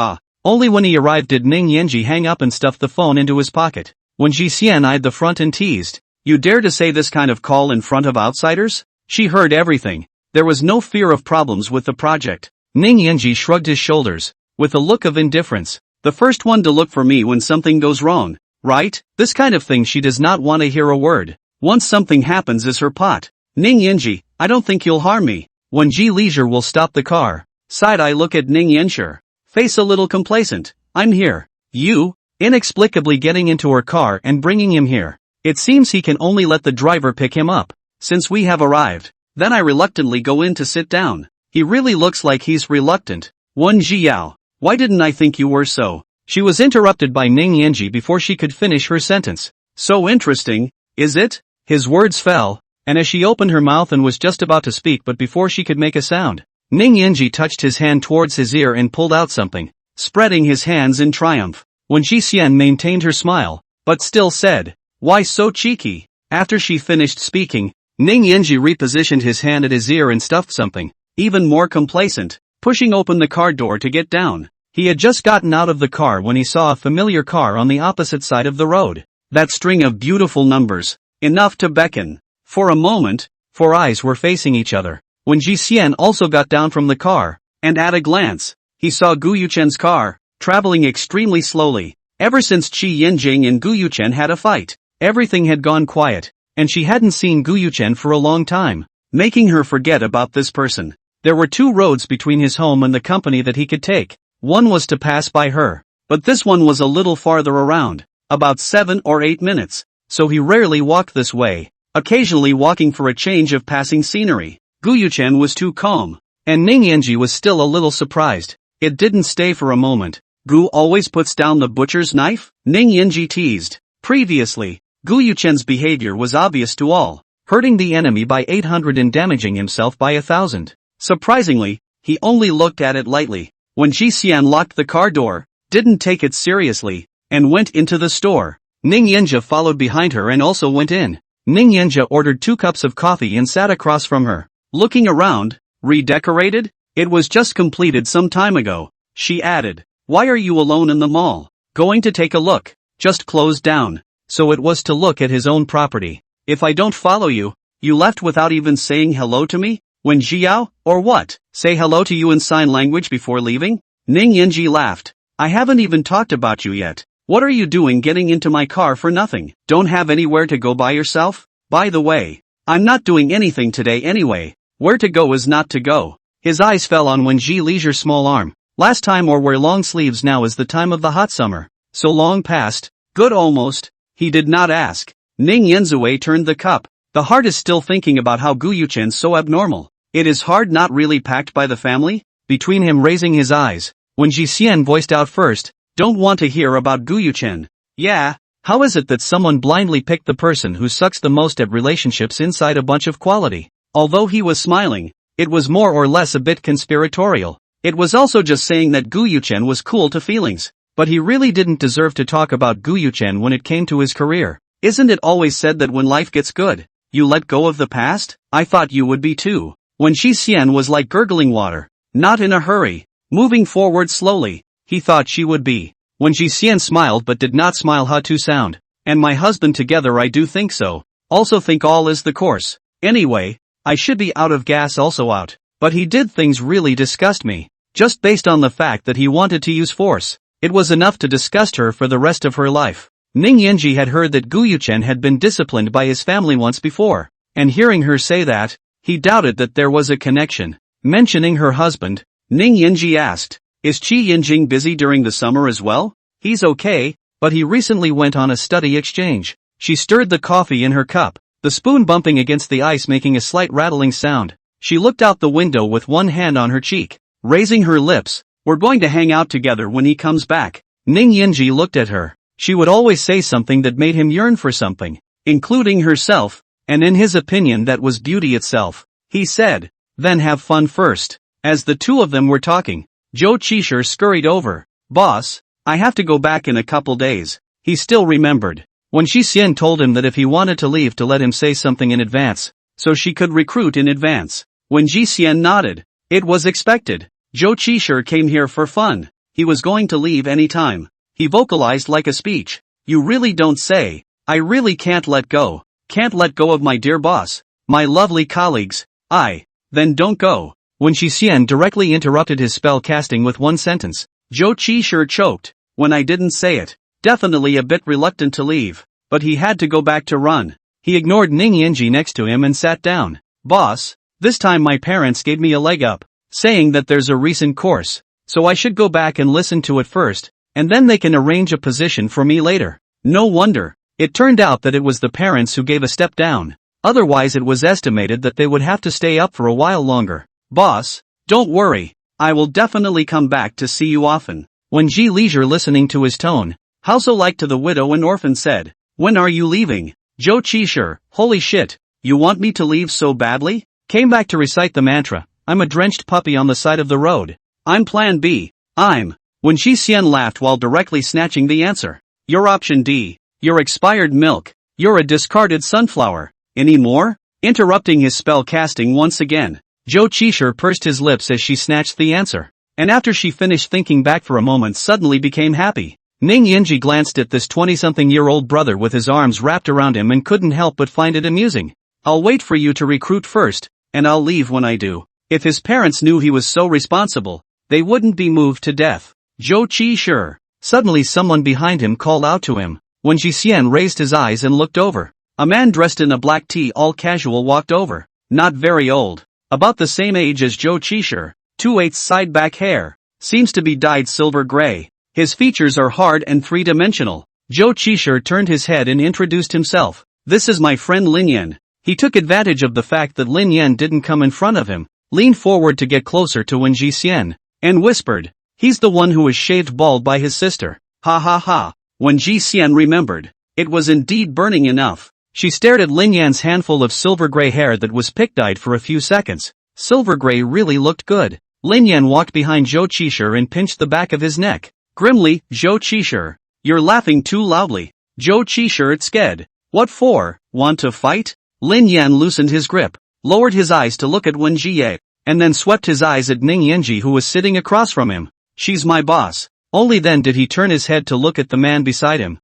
Only when he arrived did Ning Yanji hang up and stuff the phone into his pocket. When Jixian eyed the front and teased, you dare to say this kind of call in front of outsiders? She heard everything. There was no fear of problems with the project. Ning Yanji shrugged his shoulders, with a look of indifference. The first one to look for me when something goes wrong, right? This kind of thing she does not want to hear a word. Once something happens is her pot. Ning Yanji, I don't think you'll harm me. When Ji Leisure will stop the car. Side-eye look at Ning Yanshi. Face a little complacent. I'm here. You? Inexplicably getting into her car and bringing him here. It seems he can only let the driver pick him up. Since we have arrived. Then I reluctantly go in to sit down. He really looks like he's reluctant. One Jiao. Why didn't I think you were so? She was interrupted by Ning Yanji before she could finish her sentence. So interesting, is it? His words fell, and as she opened her mouth and was just about to speak but before she could make a sound, Ning Yanji touched his hand towards his ear and pulled out something, spreading his hands in triumph. When Shi Xian maintained her smile, but still said, "Why so cheeky?" After she finished speaking, Ning Yanji repositioned his hand at his ear and stuffed something, even more complacent, pushing open the car door to get down. He had just gotten out of the car when he saw a familiar car on the opposite side of the road. That string of beautiful numbers, enough to beckon. For a moment, four eyes were facing each other. When Ji Xian also got down from the car, and at a glance, he saw Gu Yuchen's car, traveling extremely slowly. Ever since Qi Yinjing and Gu Yuchen had a fight, everything had gone quiet, and she hadn't seen Gu Yuchen for a long time, making her forget about this person. There were two roads between his home and the company that he could take. One was to pass by her, but this one was a little farther around, about 7 or 8 minutes, so he rarely walked this way, occasionally walking for a change of passing scenery. Gu Yuchen was too calm, and Ning Yanji was still a little surprised. It didn't stay for a moment. Gu always puts down the butcher's knife? Ning Yanji teased. Previously, Gu Yuchen's behavior was obvious to all, hurting the enemy by 800 and damaging himself by 1,000. Surprisingly, he only looked at it lightly. When Ji Xian locked the car door, didn't take it seriously, and went into the store, Ning Yanji followed behind her and also went in. Ning Yanji ordered 2 cups of coffee and sat across from her. Looking around, redecorated? It was just completed some time ago, she added. Why are you alone in the mall? Going to take a look. Just closed down. So it was to look at his own property. If I don't follow you, you left without even saying hello to me? When Jiao, or what, say hello to you in sign language before leaving? Ning Yanji laughed. I haven't even talked about you yet. What are you doing getting into my car for nothing? Don't have anywhere to go by yourself? By the way, I'm not doing anything today anyway. Where to go is not to go. His eyes fell on Wen Ji Leisure's small arm. Last time or wear long sleeves now is the time of the hot summer. So long past. Good almost. He did not ask. Ning Yanzue turned the cup. The heart is still thinking about how Gu Yuchen's so abnormal. It is hard not really packed by the family? Between him raising his eyes, when Ji Xian voiced out first, don't want to hear about Gu Yuchen. Yeah, how is it that someone blindly picked the person who sucks the most at relationships inside a bunch of quality? Although he was smiling, it was more or less a bit conspiratorial. It was also just saying that Gu Yuchen was cool to feelings. But he really didn't deserve to talk about Gu Yuchen when it came to his career. Isn't it always said that when life gets good, you let go of the past? I thought you would be too. When Shi Xian was like gurgling water, not in a hurry, moving forward slowly, he thought she would be. When Shi Xian smiled but did not smile how to sound. And my husband together I do think so. Also think all is the course. Anyway, I should be out of gas also out. But he did things really disgust me. Just based on the fact that he wanted to use force. It was enough to disgust her for the rest of her life. Ning Yanji had heard that Gu Yuchen had been disciplined by his family once before. And hearing her say that, he doubted that there was a connection. Mentioning her husband, Ning Yanji asked, is Qi Yinjing busy during the summer as well? He's okay, but he recently went on a study exchange. She stirred the coffee in her cup, the spoon bumping against the ice making a slight rattling sound. She looked out the window with one hand on her cheek, raising her lips. We're going to hang out together when he comes back. Ning Yanji looked at her. She would always say something that made him yearn for something, including herself, and in his opinion that was beauty itself. He said, then have fun first. As the two of them were talking, Zhou Qishir scurried over. Boss, I have to go back in a couple days. He still remembered. When Shi Xian told him that if he wanted to leave to let him say something in advance, so she could recruit in advance. When Ji Xian nodded, it was expected. Zhou Qishir came here for fun. He was going to leave any time. He vocalized like a speech. You really don't say. I really can't let go. Can't let go of my dear boss. My lovely colleagues. Then don't go. When Shi Xian directly interrupted his spell casting with one sentence, Zhou Qishir choked. When I didn't say it. Definitely a bit reluctant to leave. But he had to go back to run. He ignored Ning Yanji next to him and sat down. Boss, this time my parents gave me a leg up, saying that there's a recent course, so I should go back and listen to it first, and then they can arrange a position for me later. No wonder. It turned out that it was the parents who gave a step down. Otherwise it was estimated that they would have to stay up for a while longer. Boss, don't worry. I will definitely come back to see you often. When Ji Leisure listening to his tone, how so like to the widow and orphan said, when are you leaving? Joe Chisher, holy shit, you want me to leave so badly? Came back to recite the mantra, I'm a drenched puppy on the side of the road. I'm plan B, When Ji Xian laughed while directly snatching the answer. You're option D, you're expired milk, you're a discarded sunflower. Any more? Interrupting his spell casting once again, Joe Chisher pursed his lips as she snatched the answer. And after she finished thinking back for a moment suddenly became happy. Ning Yinji glanced at this 20-something-year-old brother with his arms wrapped around him and couldn't help but find it amusing. I'll wait for you to recruit first, and I'll leave when I do. If his parents knew he was so responsible, they wouldn't be moved to death. Joe Chisher. Suddenly someone behind him called out to him. When Ji Xian raised his eyes and looked over, a man dressed in a black tee all casual walked over. Not very old. About the same age as Joe Chisher. 2/8 side back hair. Seems to be dyed silver gray. His features are hard and three-dimensional. Joe Chisher turned his head and introduced himself. This is my friend Lin Yan. He took advantage of the fact that Lin Yan didn't come in front of him, leaned forward to get closer to Wen Ji Xian, and whispered, he's the one who was shaved bald by his sister. Ha ha ha. When Ji Xian remembered, it was indeed burning enough. She stared at Lin Yan's handful of silver gray hair that was pick-dyed for a few seconds. Silver gray really looked good. Lin Yan walked behind Joe Chisher and pinched the back of his neck. Grimly, Joe Chisher, you're laughing too loudly. Joe Chisher it's scared. What for? Want to fight? Lin Yan loosened his grip, lowered his eyes to look at Wen Jie, and then swept his eyes at Ning Yanji who was sitting across from him. She's my boss. Only then did he turn his head to look at the man beside him.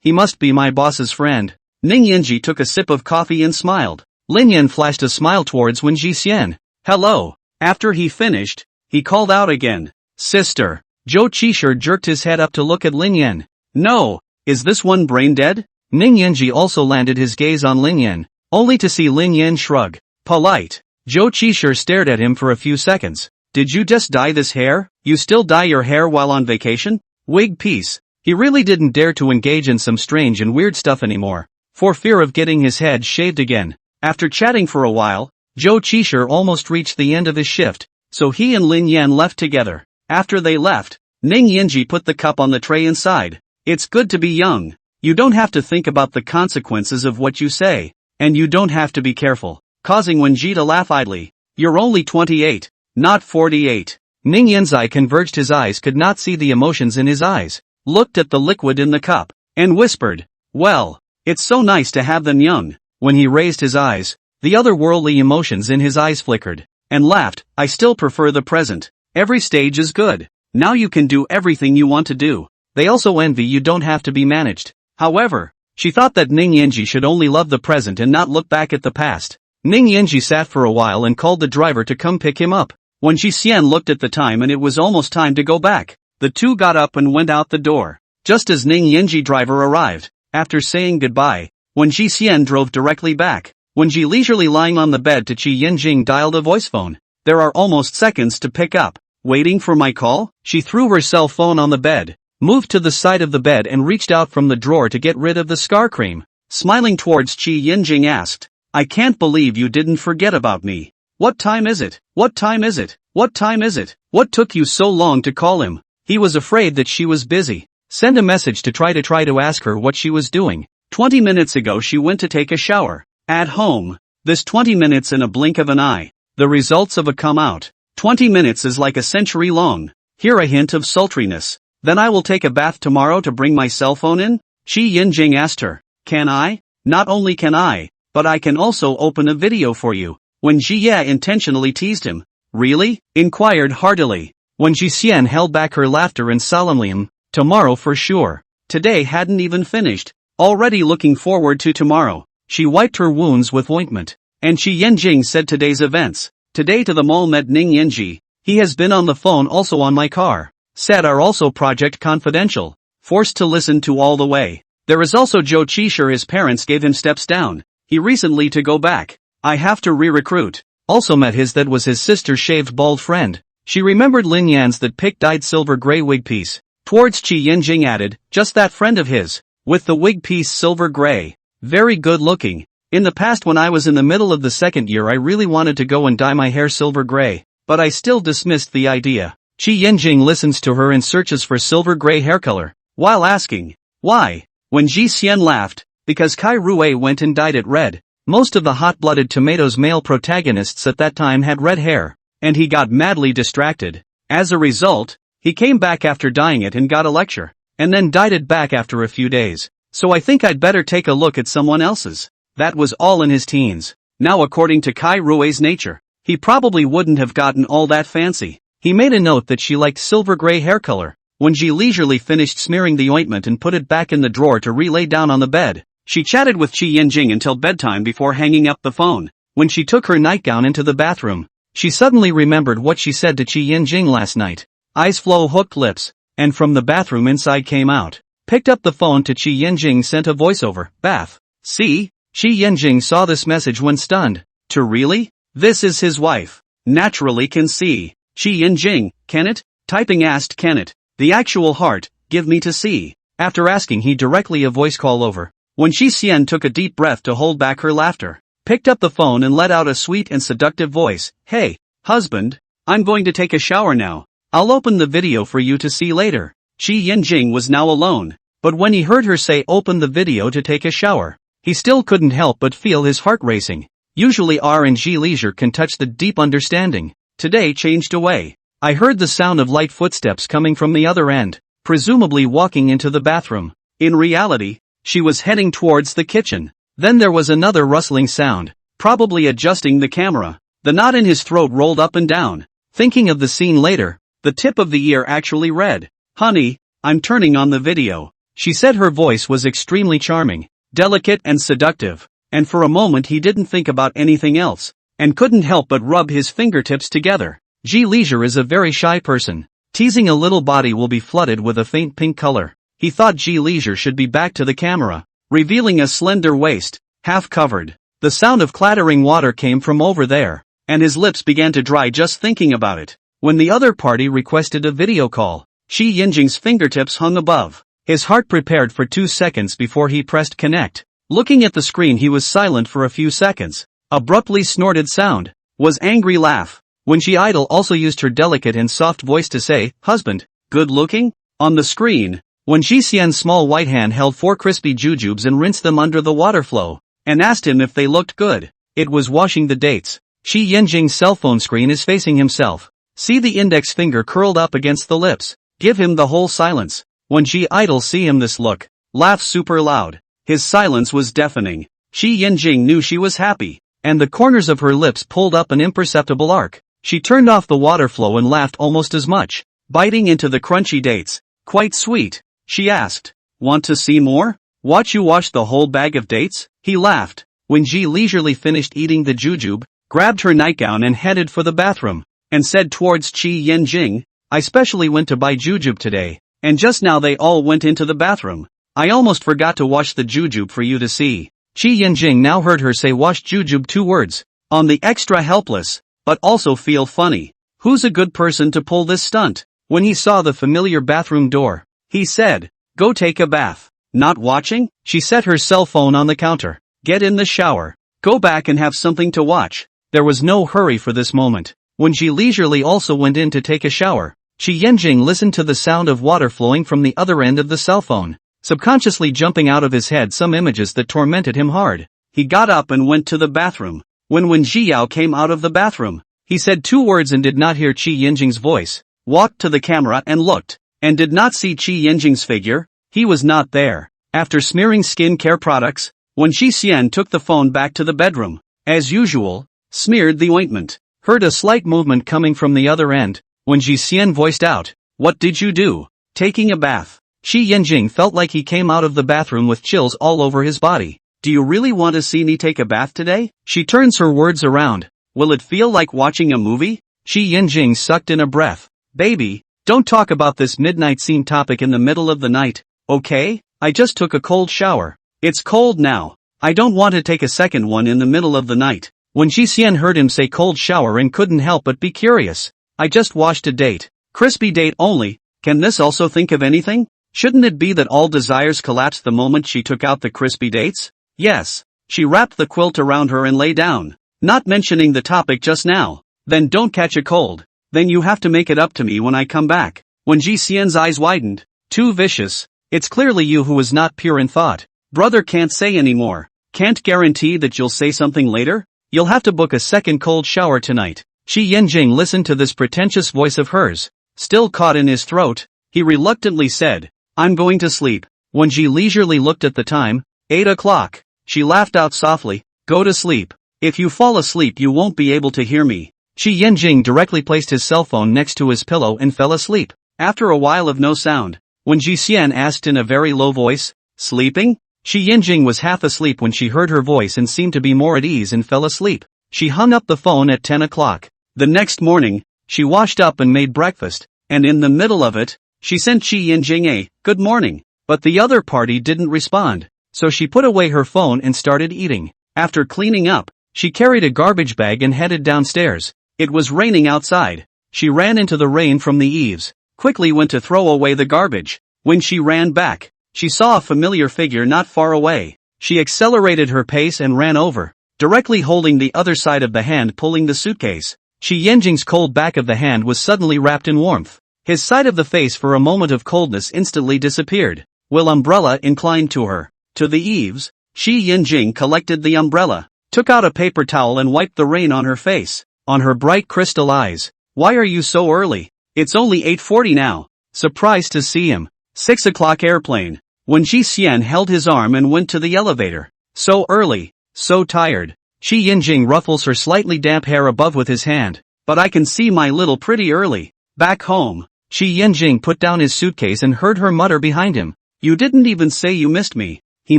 He must be my boss's friend. Ning Yanji took a sip of coffee and smiled. Lin Yan flashed a smile towards Wen Ji Xian. Hello. After he finished, he called out again. Sister. Joe Chisher jerked his head up to look at Lin Yan. No, is this one brain dead? Ning Yanji also landed his gaze on Lin Yan, only to see Lin Yan shrug. Polite. Joe Chisher stared at him for a few seconds. Did you just dye this hair? You still dye your hair while on vacation? Wig piece. He really didn't dare to engage in some strange and weird stuff anymore, for fear of getting his head shaved again. After chatting for a while, Joe Chisher almost reached the end of his shift, so he and Lin Yan left together. After they left, Ning Yanji put the cup on the tray inside. It's good to be young. You don't have to think about the consequences of what you say, and you don't have to be careful, causing Wenji to laugh idly. You're only 28, not 48. Ning Yanzai converged his eyes, could not see the emotions in his eyes, looked at the liquid in the cup, and whispered, well, it's so nice to have them young. When he raised his eyes, the otherworldly emotions in his eyes flickered, and laughed. I still prefer the present. Every stage is good. Now you can do everything you want to do. They also envy you don't have to be managed. However, she thought that Ning Yanji should only love the present and not look back at the past. Ning Yanji sat for a while and called the driver to come pick him up. When Ji Xian looked at the time and it was almost time to go back, the two got up and went out the door. Just as Ning Yanji driver arrived, after saying goodbye, when Ji Xian drove directly back, when Ji leisurely lying on the bed to Qi Yanjing dialed a voice phone. There are almost seconds to pick up. Waiting for my call? She threw her cell phone on the bed, moved to the side of the bed and reached out from the drawer to get rid of the scar cream. Smiling towards Qi Yanjing asked, I can't believe you didn't forget about me. What time is it? What time is it? What time is it? What took you so long to call him? He was afraid that she was busy. Send a message to try to ask her what she was doing. 20 minutes ago she went to take a shower. At home. This 20 minutes in a blink of an eye. The results of a come out. 20 minutes is like a century long. Here a hint of sultriness. Then I will take a bath tomorrow to bring my cell phone in? Qi Yanjing asked her. Can I? Not only can I, but I can also open a video for you. When Ji Ye intentionally teased him. Really? Inquired heartily. When Ji Xian held back her laughter and solemnly tomorrow for sure. Today hadn't even finished. Already looking forward to tomorrow. She wiped her wounds with ointment. And Qi Yanjing said today's events. Today to the mall met Ning Yanji. He has been on the phone also on my car. Said are also project confidential. Forced to listen to all the way. There is also Joe Chisher, his parents gave him steps down. He recently to go back. I have to re-recruit. Also met his that was his sister's shaved bald friend. She remembered Lin Yan's that pick-dyed silver gray wig piece. Towards Qi Yanjing added, just that friend of his. With the wig piece silver gray. Very good looking. In the past when I was in the middle of the second year I really wanted to go and dye my hair silver gray. but I still dismissed the idea. Qi Yanjing listens to her and searches for silver gray hair color, while asking, why? When Ji Xian laughed, because Kai Rui went and dyed it red. Most of the hot-blooded tomatoes male protagonists at that time had red hair, and he got madly distracted. As a result, he came back after dyeing it and got a lecture, and then dyed it back after a few days. So I think I'd better take a look at someone else's. That was all in his teens. Now according to Kai Rui's nature, he probably wouldn't have gotten all that fancy. He made a note that she liked silver gray hair color. When Ji leisurely finished smearing the ointment and put it back in the drawer to lay down on the bed, she chatted with Qi Yanjing until bedtime before hanging up the phone. When she took her nightgown into the bathroom, she suddenly remembered what she said to Qi Yanjing last night. Eyes flow hooked lips, and from the bathroom inside came out. Picked up the phone to Qi Yanjing, sent a voiceover, bath. See? Qi Yanjing saw this message when stunned. To really? This is his wife. Naturally can see. Qi Yanjing, can it? Typing asked can it? The actual heart, give me to see. After asking he directly a voice call over. When Qi Xian took a deep breath to hold back her laughter, picked up the phone and let out a sweet and seductive voice. Hey, husband, I'm going to take a shower now. I'll open the video for you to see later. Qi Yanjing was now alone, but when he heard her say open the video to take a shower, he still couldn't help but feel his heart racing. Usually R&G leisure can touch the deep understanding. Today changed away. I heard the sound of light footsteps coming from the other end, presumably walking into the bathroom. In reality, she was heading towards the kitchen. Then there was another rustling sound, probably adjusting the camera. The knot in his throat rolled up and down. Thinking of the scene later, the tip of the ear actually read, "Honey, I'm turning on the video." She said her voice was extremely charming, delicate and seductive, and for a moment he didn't think about anything else, and couldn't help but rub his fingertips together. Ji Leisure is a very shy person. Teasing a little body will be flooded with a faint pink color. He thought Ji Leisure should be back to the camera, revealing a slender waist, half covered. The sound of clattering water came from over there, and his lips began to dry just thinking about it. When the other party requested a video call, Qi Yanjing's fingertips hung above. His heart prepared for 2 seconds before he pressed connect. Looking at the screen he was silent for a few seconds. Abruptly snorted sound, was angry laugh. When Ji Idol also used her delicate and soft voice to say, husband, good looking? On the screen, when Ji Xian's small white hand held 4 crispy jujubes and rinsed them under the water flow, and asked him if they looked good. It was washing the dates. Qi Yanjing's cell phone screen is facing himself. See the index finger curled up against the lips. Give him the whole silence. When Ji Idol see him this look, laugh super loud. His silence was deafening. Qi Yanjing knew she was happy, and the corners of her lips pulled up an imperceptible arc. She turned off the water flow and laughed almost as much, biting into the crunchy dates. Quite sweet. She asked, want to see more? Watch you wash the whole bag of dates? He laughed. When Ji leisurely finished eating the jujube, grabbed her nightgown and headed for the bathroom, and said towards Qi Yanjing, I specially went to buy jujube today, and just now they all went into the bathroom. I almost forgot to wash the jujube for you to see. Qi Yanjing now heard her say wash jujube 2 words, on the extra helpless, but also feel funny. Who's a good person to pull this stunt? When he saw the familiar bathroom door, he said, go take a bath. Not watching? She set her cell phone on the counter. Get in the shower. Go back and have something to watch. There was no hurry for this moment. When she leisurely also went in to take a shower, Qi Yanjing listened to the sound of water flowing from the other end of the cell phone, subconsciously jumping out of his head some images that tormented him hard. He got up and went to the bathroom. When Zhiyao came out of the bathroom, he said 2 words and did not hear Qi Yanjing's voice, walked to the camera and looked, and did not see Qi Yanjing's figure. He was not there. After smearing skin care products, when Qi Xian took the phone back to the bedroom, as usual, smeared the ointment, heard a slight movement coming from the other end. When Qi Xian voiced out, what did you do? Taking a bath. Qi Yanjing felt like he came out of the bathroom with chills all over his body. Do you really want to see me take a bath today? She turns her words around. Will it feel like watching a movie? Qi Yanjing sucked in a breath. Baby, don't talk about this midnight scene topic in the middle of the night, okay? I just took a cold shower. It's cold now. I don't want to take a second one in the middle of the night. When Qi Xian heard him say cold shower and couldn't help but be curious. I just washed a date. Crispy date only. Can this also think of anything? Shouldn't it be that all desires collapsed the moment she took out the crispy dates? Yes. She wrapped the quilt around her and lay down, not mentioning the topic just now. Then don't catch a cold. Then you have to make it up to me when I come back. When Ji Xian's eyes widened. Too vicious. It's clearly you who is not pure in thought. Brother can't say anymore. Can't guarantee that you'll say something later? You'll have to book a second cold shower tonight. Shi Yanjing listened to this pretentious voice of hers. Still caught in his throat, he reluctantly said, I'm going to sleep. When Ji leisurely looked at the time, 8 o'clock, she laughed out softly, go to sleep. If you fall asleep you won't be able to hear me. Shi Yanjing directly placed his cell phone next to his pillow and fell asleep. After a while of no sound, when Ji Xian asked in a very low voice, sleeping? Shi Yanjing was half asleep when she heard her voice and seemed to be more at ease and fell asleep. She hung up the phone at 10 o'clock. The next morning, she washed up and made breakfast, and in the middle of it, she sent Shi Yanjing a good morning, but the other party didn't respond, so she put away her phone and started eating. After cleaning up, she carried a garbage bag and headed downstairs. It was raining outside. She ran into the rain from the eaves, quickly went to throw away the garbage. When she ran back, she saw a familiar figure not far away. She accelerated her pace and ran over, directly holding the other side of the hand pulling the suitcase. Shi Yanjing's cold back of the hand was suddenly wrapped in warmth. His side of the face for a moment of coldness instantly disappeared. Will umbrella inclined to her. To the eaves, Shi Yanjing collected the umbrella, took out a paper towel and wiped the rain on her face, on her bright crystal eyes. Why are you so early? It's only 8:40 now. Surprised to see him. 6 o'clock airplane. When Ji Xian held his arm and went to the elevator. So early, so tired. Shi Yanjing ruffles her slightly damp hair above with his hand. But I can see my little pretty early. Back home. Shi Yanjing put down his suitcase and heard her mutter behind him. You didn't even say you missed me. He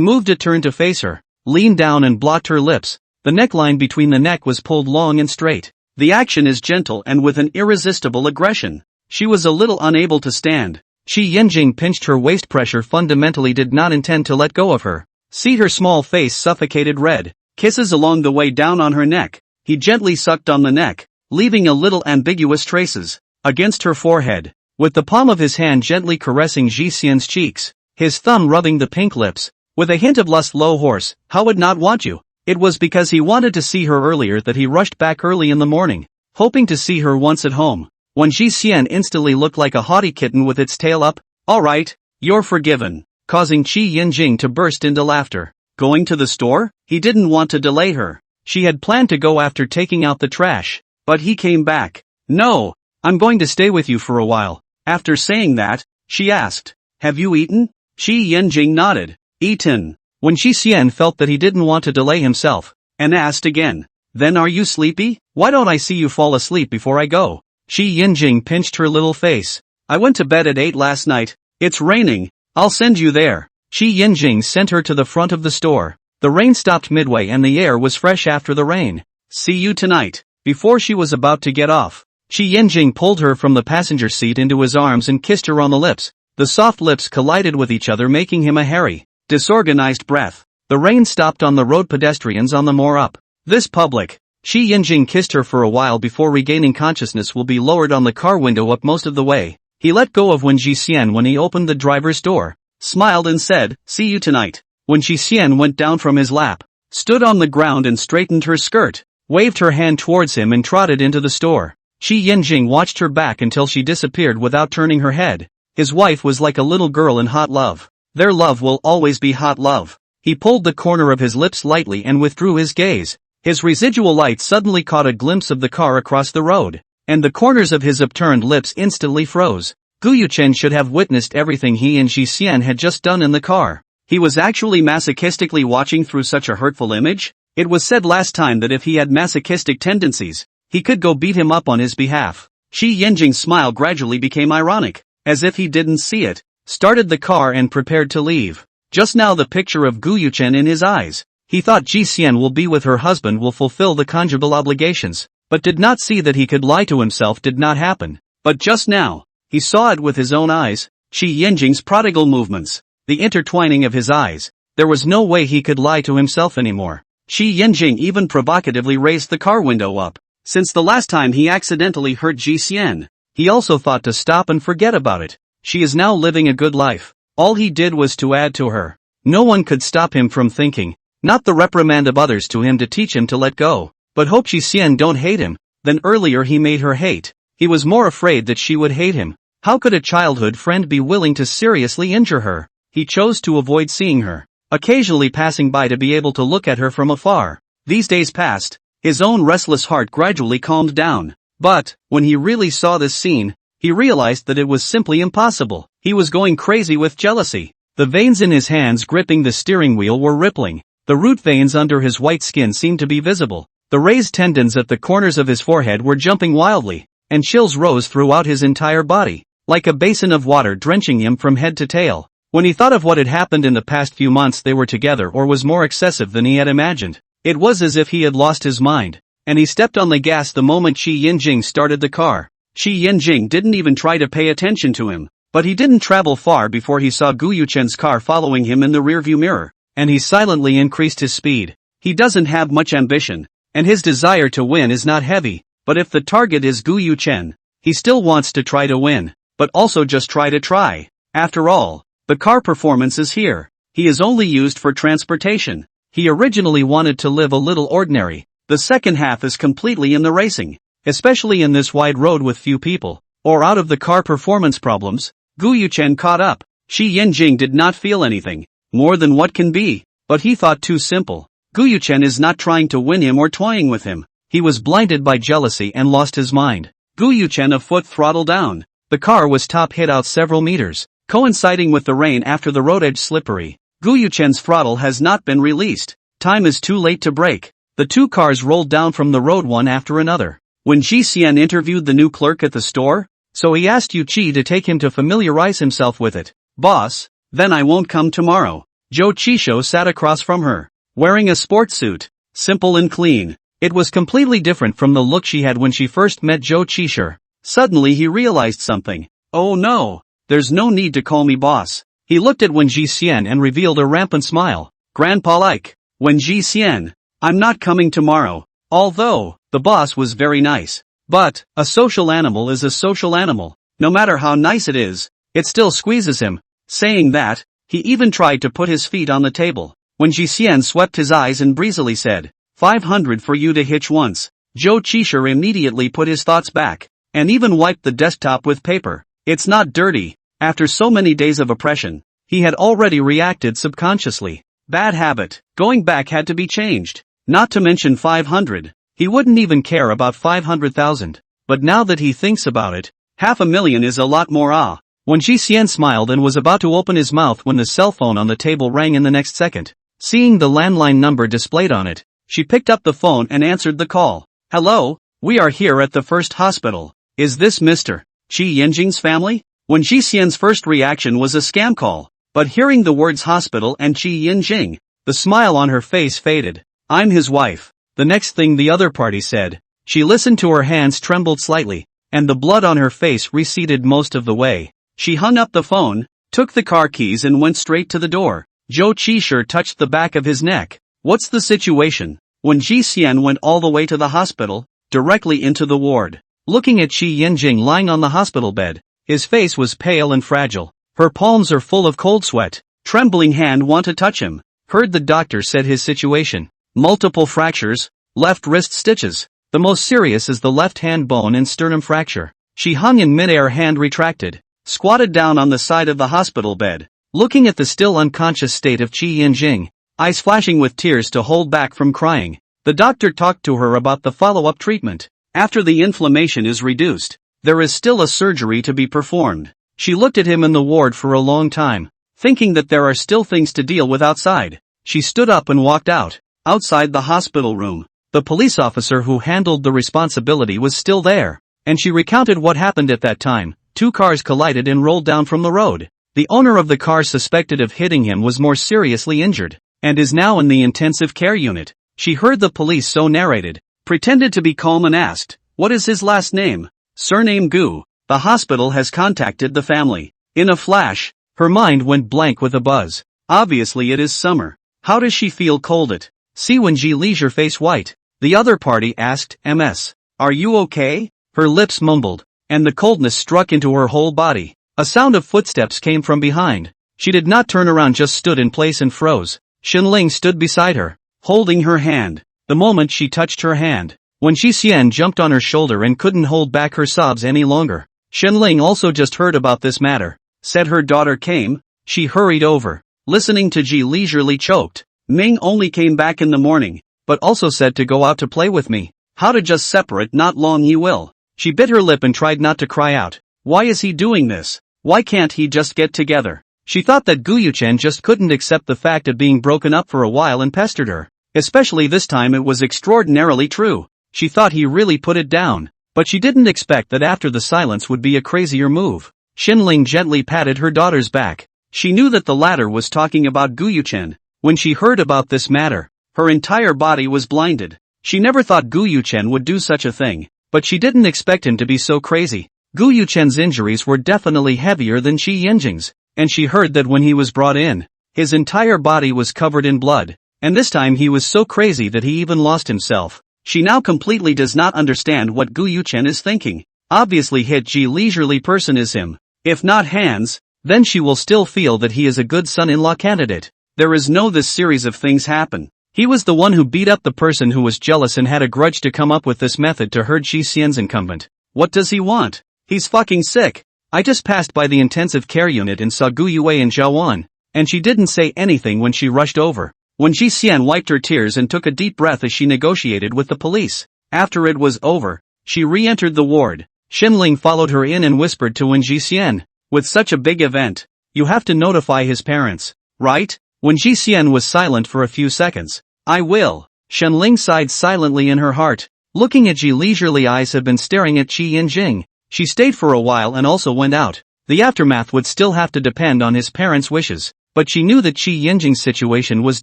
moved a turn to face her, leaned down and blocked her lips. The neckline between the neck was pulled long and straight. The action is gentle and with an irresistible aggression. She was a little unable to stand. Shi Yanjing pinched her waist pressure fundamentally did not intend to let go of her. See her small face suffocated red. Kisses along the way down on her neck. He gently sucked on the neck, leaving a little ambiguous traces against her forehead, with the palm of his hand gently caressing Ji Xian's cheeks, his thumb rubbing the pink lips, with a hint of lust. Low horse, how would not want you? It was because he wanted to see her earlier that he rushed back early in the morning, hoping to see her once at home. When Ji Xian instantly looked like a haughty kitten with its tail up. Alright, you're forgiven, causing Shi Yanjing to burst into laughter. Going to the store? He didn't want to delay her. She had planned to go after taking out the trash, but he came back. No, I'm going to stay with you for a while. After saying that, she asked, have you eaten? Shi Yanjing nodded. Eaten. When Ji Xian felt that he didn't want to delay himself, and asked again, then are you sleepy? Why don't I see you fall asleep before I go? Shi Yanjing pinched her little face. I went to bed at 8 last night. It's raining. I'll send you there. Shi Yanjing sent her to the front of the store. The rain stopped midway and the air was fresh after the rain. See you tonight. Before she was about to get off, Shi Yanjing pulled her from the passenger seat into his arms and kissed her on the lips. The soft lips collided with each other making him a hairy, disorganized breath. The rain stopped on the road pedestrians on the more up. This public. Shi Yanjing kissed her for a while before regaining consciousness will be lowered on the car window up most of the way. He let go of Ji Xian when he opened the driver's door, smiled and said, see you tonight. When Ji Xian went down from his lap, stood on the ground and straightened her skirt, waved her hand towards him and trotted into the store. Shi Yanjing watched her back until she disappeared without turning her head. His wife was like a little girl in hot love. Their love will always be hot love. He pulled the corner of his lips lightly and withdrew his gaze. His residual light suddenly caught a glimpse of the car across the road, and the corners of his upturned lips instantly froze. Guyuchen should have witnessed everything he and Ji Xian had just done in the car. He was actually masochistically watching through such a hurtful image? It was said last time that if he had masochistic tendencies, he could go beat him up on his behalf. Shi Yanjing's smile gradually became ironic, as if he didn't see it, started the car and prepared to leave. Just now the picture of Guyuchen in his eyes. He thought Ji Xian will be with her husband will fulfill the conjugal obligations, but did not see that he could lie to himself did not happen. But just now, he saw it with his own eyes, Shi Yanjing's prodigal movements, the intertwining of his eyes. There was no way he could lie to himself anymore. Shi Yanjing even provocatively raised the car window up. Since the last time he accidentally hurt Ji Xian, he also thought to stop and forget about it. She is now living a good life. All he did was to add to her. No one could stop him from thinking. Not the reprimand of others to him to teach him to let go, but hope Ji Xian don't hate him, then earlier he made her hate. He was more afraid that she would hate him. How could a childhood friend be willing to seriously injure her? He chose to avoid seeing her, occasionally passing by to be able to look at her from afar. These days passed. His own restless heart gradually calmed down. But, when he really saw this scene, he realized that it was simply impossible. He was going crazy with jealousy. The veins in his hands gripping the steering wheel were rippling. The root veins under his white skin seemed to be visible. The raised tendons at the corners of his forehead were jumping wildly, and chills rose throughout his entire body, like a basin of water drenching him from head to tail. When he thought of what had happened in the past few months they were together or was more excessive than he had imagined. It was as if he had lost his mind, and he stepped on the gas the moment Qi Yinjing started the car. Qi Yinjing didn't even try to pay attention to him, but he didn't travel far before he saw Gu Yuchen's car following him in the rearview mirror, and he silently increased his speed. He doesn't have much ambition, and his desire to win is not heavy, but if the target is Gu Yuchen, he still wants to try to win, but also just try. After all, the car performance is here. He is only used for transportation. He originally wanted to live a little ordinary. The second half is completely in the racing, especially in this wide road with few people, or out of the car performance problems. Gu Yuchen caught up. Qi Yinjing did not feel anything, more than what can be, but he thought too simple. Gu Yuchen is not trying to win him or toying with him. He was blinded by jealousy and lost his mind. Gu Yuchen a foot throttle down. The car was top hit out several meters, coinciding with the rain after the road edge slippery. Gu Yuchen's throttle has not been released. Time is too late to brake. The two cars rolled down from the road one after another. When Ji Xian interviewed the new clerk at the store, so he asked Yu Qi to take him to familiarize himself with it. Boss, then I won't come tomorrow. Zhou Qisho sat across from her, wearing a sports suit, simple and clean. It was completely different from the look she had when she first met Zhou Qisho. Suddenly he realized something. Oh no, there's no need to call me boss. He looked at Wen Ji Xian and revealed a rampant smile. Grandpa like, Wen Ji Xian, I'm not coming tomorrow. Although, the boss was very nice. But, a social animal is a social animal. No matter how nice it is, it still squeezes him. Saying that, he even tried to put his feet on the table. When Ji Xian swept his eyes and breezily said, 500 for you to hitch once. Zhou Qisho immediately put his thoughts back, and even wiped the desktop with paper. It's not dirty. After so many days of oppression, he had already reacted subconsciously. Bad habit. Going back had to be changed. Not to mention 500. He wouldn't even care about 500,000. But now that he thinks about it, 500,000 is a lot more. When Ji Xian smiled and was about to open his mouth when the cell phone on the table rang in the next second. Seeing the landline number displayed on it, she picked up the phone and answered the call. Hello, we are here at the first hospital. Is this Mr. Qi Yinjing's family? When Ji Xian's first reaction was a scam call, but hearing the words hospital and Qi Yinjing, the smile on her face faded. I'm his wife. The next thing the other party said. She listened to her hands trembled slightly, and the blood on her face receded most of the way. She hung up the phone, took the car keys and went straight to the door. Zhou Qisho touched the back of his neck. What's the situation? When Ji Xian went all the way to the hospital, directly into the ward. Looking at Qi Yinjing lying on the hospital bed, his face was pale and fragile. Her palms are full of cold sweat. Trembling hand want to touch him. Heard the doctor said his situation. Multiple fractures, left wrist stitches. The most serious is the left hand bone and sternum fracture. She hung in midair, hand retracted, squatted down on the side of the hospital bed, looking at the still unconscious state of Qi Yinjing, eyes flashing with tears to hold back from crying. The doctor talked to her about the follow-up treatment. After the inflammation is reduced, there is still a surgery to be performed. She looked at him in the ward for a long time, thinking that there are still things to deal with outside. She stood up and walked out. Outside the hospital room, the police officer who handled the responsibility was still there, and she recounted what happened at that time. 2 cars collided and rolled down from the road. The owner of the car suspected of hitting him was more seriously injured, and is now in the intensive care unit. She heard the police so narrated, pretended to be calm and asked, what is his last name? Surname Gu. The hospital has contacted the family. In a flash, her mind went blank with a buzz. Obviously it is summer. How does she feel cold it? See when Ji leisure face white. The other party asked, MS. Are you okay? Her lips mumbled, and the coldness struck into her whole body. A sound of footsteps came from behind. She did not turn around, just stood in place and froze. Xinling stood beside her, holding her hand. The moment she touched her hand, when Ji Xian jumped on her shoulder and couldn't hold back her sobs any longer. Shenling also just heard about this matter. Said her daughter came, she hurried over. Listening to Ji leisurely choked. Ming only came back in the morning, but also said to go out to play with me. How to just separate not long he will. She bit her lip and tried not to cry out. Why is he doing this? Why can't he just get together? She thought that Gu Yuchen just couldn't accept the fact of being broken up for a while and pestered her. Especially this time it was extraordinarily true. She thought he really put it down. But she didn't expect that after the silence would be a crazier move. Shenling gently patted her daughter's back. She knew that the latter was talking about Gu Yuchen. When she heard about this matter, her entire body was blinded. She never thought Gu Yuchen would do such a thing, but she didn't expect him to be so crazy. Gu Yuchen's injuries were definitely heavier than Qi Yanjing's, and she heard that when he was brought in, his entire body was covered in blood, and this time he was so crazy that he even lost himself. She now completely does not understand what Gu Yuchen is thinking. Obviously Ji leisurely person is him. If not Han's, then she will still feel that he is a good son-in-law candidate. There is no this series of things happen. He was the one who beat up the person who was jealous and had a grudge to come up with this method to hurt Ji Xian's incumbent. What does he want? He's fucking sick. I just passed by the intensive care unit and saw Gu Yue and Zhao Wan, and she didn't say anything when she rushed over. When Ji Xian wiped her tears and took a deep breath as she negotiated with the police. After it was over, she re-entered the ward. Shenling followed her in and whispered to Ji Xian. With such a big event, you have to notify his parents, right? When Ji Xian was silent for a few seconds. I will. Shenling sighed silently in her heart. Looking at Ji leisurely eyes have been staring at Qi Yanjing. She stayed for a while and also went out. The aftermath would still have to depend on his parents' wishes, but she knew that Qi Yanjing's situation was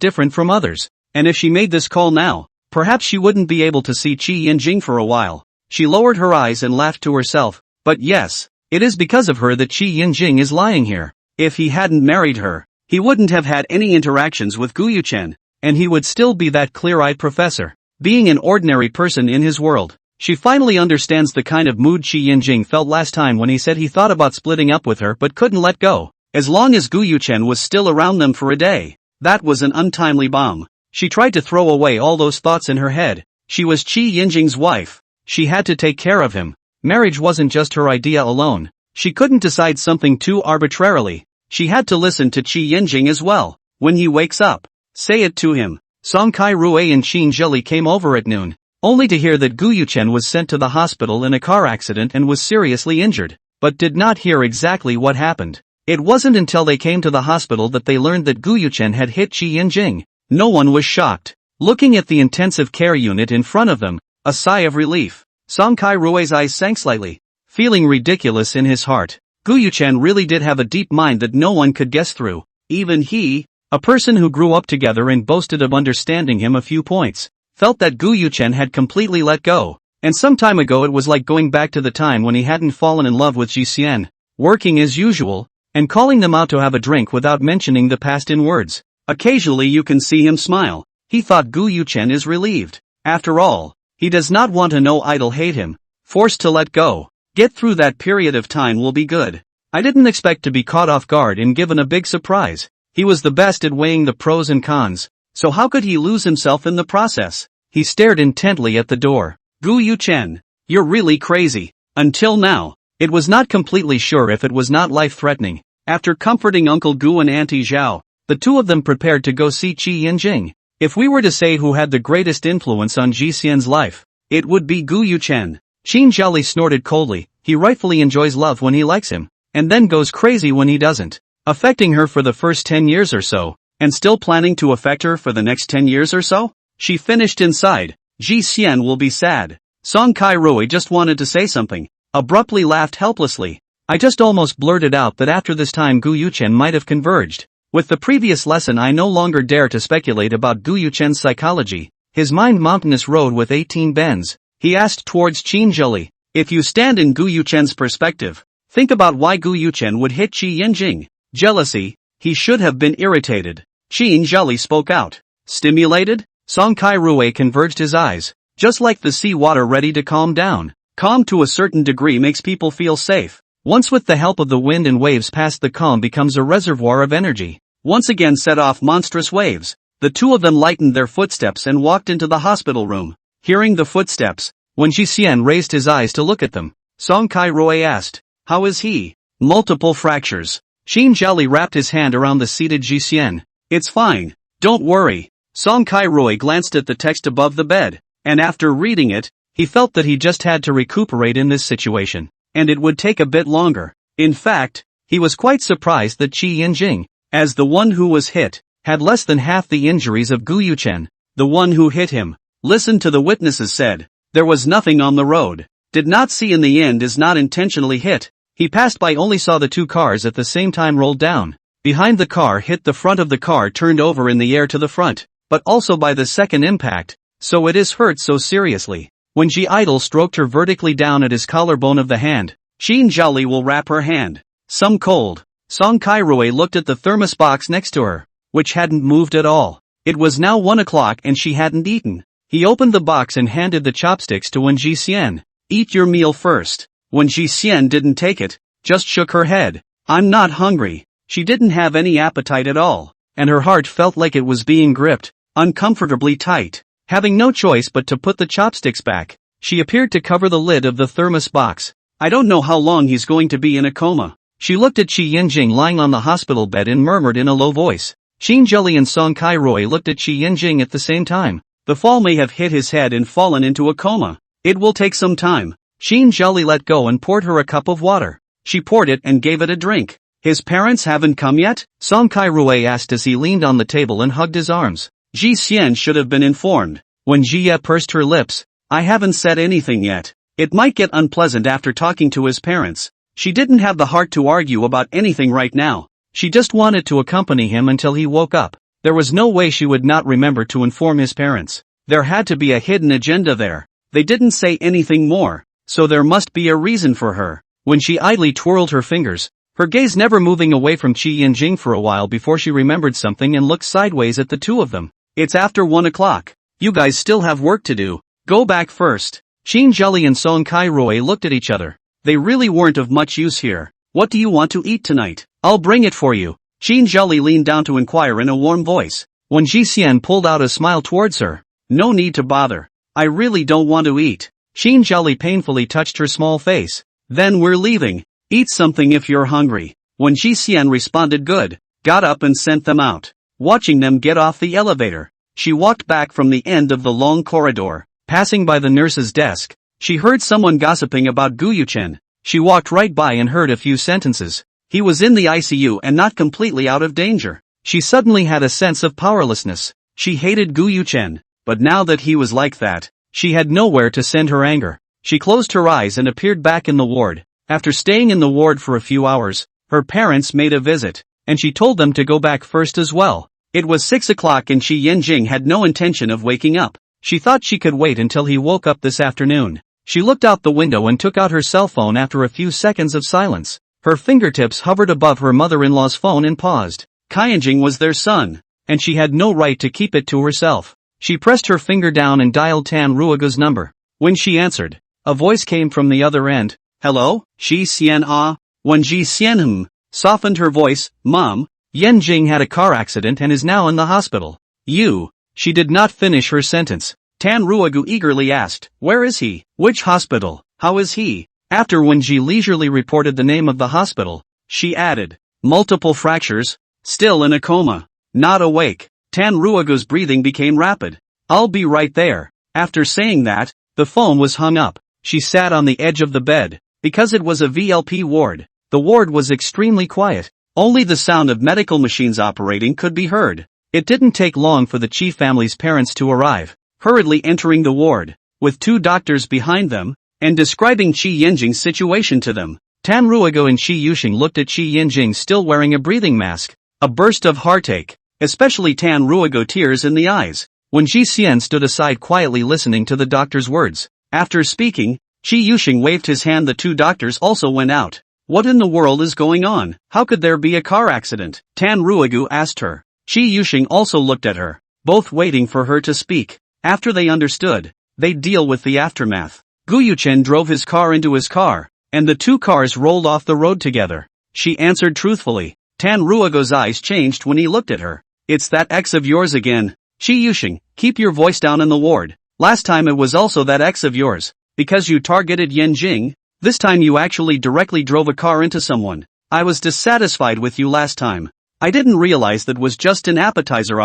different from others, and if she made this call now, perhaps she wouldn't be able to see Qi Yanjing for a while. She lowered her eyes and laughed to herself. But yes, it is because of her that Qi Yanjing is lying here. If he hadn't married her, he wouldn't have had any interactions with Gu Yuchen, and he would still be that clear-eyed professor, being an ordinary person in his world. She finally understands the kind of mood Qi Yanjing felt last time when he said he thought about splitting up with her but couldn't let go. As long as Gu Yuchen was still around them for a day, that was an untimely bomb. She tried to throw away all those thoughts in her head. She was Qi Yanjing's wife. She had to take care of him. Marriage wasn't just her idea alone. She couldn't decide something too arbitrarily. She had to listen to Qi Yanjing as well. When he wakes up, say it to him. Song Kai Rue and Qin Zhili came over at noon, only to hear that Gu Yuchen was sent to the hospital in a car accident and was seriously injured, but did not hear exactly what happened. It wasn't until they came to the hospital that they learned that Gu Yuchen had hit Qi Yanjing. No one was shocked. Looking at the intensive care unit in front of them, a sigh of relief. Song Kai Rue's eyes sank slightly, feeling ridiculous in his heart. Gu Yuchen really did have a deep mind that no one could guess through. Even he, a person who grew up together and boasted of understanding him a few points, felt that Gu Yuchen had completely let go. And some time ago it was like going back to the time when he hadn't fallen in love with Ji Xian, working as usual, and calling them out to have a drink without mentioning the past in words. Occasionally you can see him smile. He thought Gu Yuchen is relieved. After all, he does not want to know idol hate him. Forced to let go. Get through that period of time will be good. I didn't expect to be caught off guard and given a big surprise. He was the best at weighing the pros and cons, so how could he lose himself in the process? He stared intently at the door. Gu Yuchen, you're really crazy. Until now, it was not completely sure if it was not life-threatening. After comforting Uncle Gu and Auntie Zhao, the two of them prepared to go see Qi Yanjing. If we were to say who had the greatest influence on Ji Xian's life, it would be Gu Yuchen. Qin Zhali snorted coldly. He rightfully enjoys love when he likes him, and then goes crazy when he doesn't. Affecting her for the first 10 years or so, and still planning to affect her for the next 10 years or so? She finished inside. Ji Xian will be sad. Song Kai Rui just wanted to say something, abruptly laughed helplessly. I just almost blurted out that after this time Gu Yuchen might have converged. With the previous lesson I no longer dare to speculate about Gu Yuchen's psychology. His mind mountainous road with 18 bends. He asked towards Qin Zhili. If you stand in Gu Yuchen's perspective, think about why Gu Yuchen would hit Qi Yanjing. Jealousy. He should have been irritated. Qin Zhili spoke out. Stimulated? Song Kai Rue converged his eyes. Just like the sea water ready to calm down. Calm to a certain degree makes people feel safe. Once with the help of the wind and waves past the calm becomes a reservoir of energy. Once again set off monstrous waves. The two of them lightened their footsteps and walked into the hospital room. Hearing the footsteps, Wen Jixian raised his eyes to look at them. Song Kai-roi asked, "How is he?" "Multiple fractures." Xin Zhaoli wrapped his hand around the seated Jixian. "It's fine. Don't worry." Song Kai-roi glanced at the text above the bed, and after reading it, he felt that he just had to recuperate in this situation, and it would take a bit longer. In fact, he was quite surprised that Qi Yinjing, as the one who was hit, had less than half the injuries of Gu Yuchen, the one who hit him. Listened to the witnesses said. There was nothing on the road. Did not see in the end is not intentionally hit. He passed by only saw the two cars at the same time rolled down. Behind the car hit the front of the car turned over in the air to the front, but also by the second impact, so it is hurt so seriously. When Ji Idol stroked her vertically down at his collarbone of the hand, Xin Zhaoli will wrap her hand. Some cold. Song Kai-roi looked at the thermos box next to her, which hadn't moved at all. It was now 1 o'clock and she hadn't eaten. He opened the box and handed the chopsticks to Wen Jixian. "Eat your meal first." Wen Jixian didn't take it, just shook her head. "I'm not hungry." She didn't have any appetite at all, and her heart felt like it was being gripped, uncomfortably tight. Having no choice but to put the chopsticks back, she appeared to cover the lid of the thermos box. "I don't know how long he's going to be in a coma." She looked at Qi Yinjing lying on the hospital bed and murmured in a low voice. Xin Zhaoli and Song Kai-roi looked at Qi Yinjing at the same time. The fall may have hit his head and fallen into a coma. It will take some time. Xin Zhaoli let go and poured her a cup of water. She poured it and gave it a drink. "His parents haven't come yet?" Song Kai-roi asked as he leaned on the table and hugged his arms. Ji Xian should have been informed. When Jia pursed her lips, "I haven't said anything yet. It might get unpleasant after talking to his parents." She didn't have the heart to argue about anything right now. She just wanted to accompany him until he woke up. There was no way she would not remember to inform his parents. There had to be a hidden agenda there. They didn't say anything more, so there must be a reason for her. When she idly twirled her fingers, her gaze never moving away from Qi Yinjing for a while before she remembered something and looked sideways at the two of them. "It's after 1 o'clock. You guys still have work to do. Go back first." Xin Zhaoli and Song Kai-roi looked at each other. They really weren't of much use here. "What do you want to eat tonight? I'll bring it for you." Xin Zhaoli leaned down to inquire in a warm voice. When Ji Xian pulled out a smile towards her. "No need to bother. I really don't want to eat." Xin Zhaoli painfully touched her small face. "Then we're leaving. Eat something if you're hungry." When Ji Xian responded good, got up and sent them out. Watching them get off the elevator, she walked back from the end of the long corridor. Passing by the nurse's desk, she heard someone gossiping about Gu Yuchen. She walked right by and heard a few sentences. He was in the ICU and not completely out of danger. She suddenly had a sense of powerlessness. She hated Gu Yuchen, but now that he was like that, she had nowhere to send her anger. She closed her eyes and appeared back in the ward. After staying in the ward for a few hours, her parents made a visit, and she told them to go back first as well. It was 6 o'clock and Qi Yinjing had no intention of waking up. She thought she could wait until he woke up this afternoon. She looked out the window and took out her cell phone after a few seconds of silence. Her fingertips hovered above her mother-in-law's phone and paused. Kaiyinjing was their son, and she had no right to keep it to herself. She pressed her finger down and dialed Tan Ruogo's number. When she answered, a voice came from the other end. "Hello, Ji Xian ah?" When Ji Xian softened her voice, "Mom, Yinjing had a car accident and is now in the hospital." "You?" She did not finish her sentence. Tan Ruogu eagerly asked, "Where is he? Which hospital? How is he?" After Wen Ji leisurely reported the name of the hospital, she added, "Multiple fractures, still in a coma, not awake." Tan Ruogu's breathing became rapid. "I'll be right there." After saying that, the phone was hung up. She sat on the edge of the bed. Because it was a VLP ward, the ward was extremely quiet. Only the sound of medical machines operating could be heard. It didn't take long for the Chi family's parents to arrive, hurriedly entering the ward, with 2 doctors behind them, and describing Qi Yinjing's situation to them. Tan Ruogo and Qi Yuxing looked at Qi Yinjing still wearing a breathing mask. A burst of heartache, especially Tan Ruogo, tears in the eyes. When Ji Xian stood aside quietly listening to the doctor's words. After speaking, Qi Yuxing waved his hand. The 2 doctors also went out. "What in the world is going on? How could there be a car accident?" Tan Ruogu asked her. Qi Yuxing also looked at her, both waiting for her to speak. After they understood, they'd deal with the aftermath. Gu Yuchen drove his car into his car, and the 2 cars rolled off the road together. She answered truthfully. Tan Ruogo's eyes changed when he looked at her. "It's that ex of yours again." "Qi Yuxing, keep your voice down in the ward. Last time it was also that ex of yours. Because you targeted Yen Jing, this time you actually directly drove a car into someone. I was dissatisfied with you last time. I didn't realize that was just an appetizer.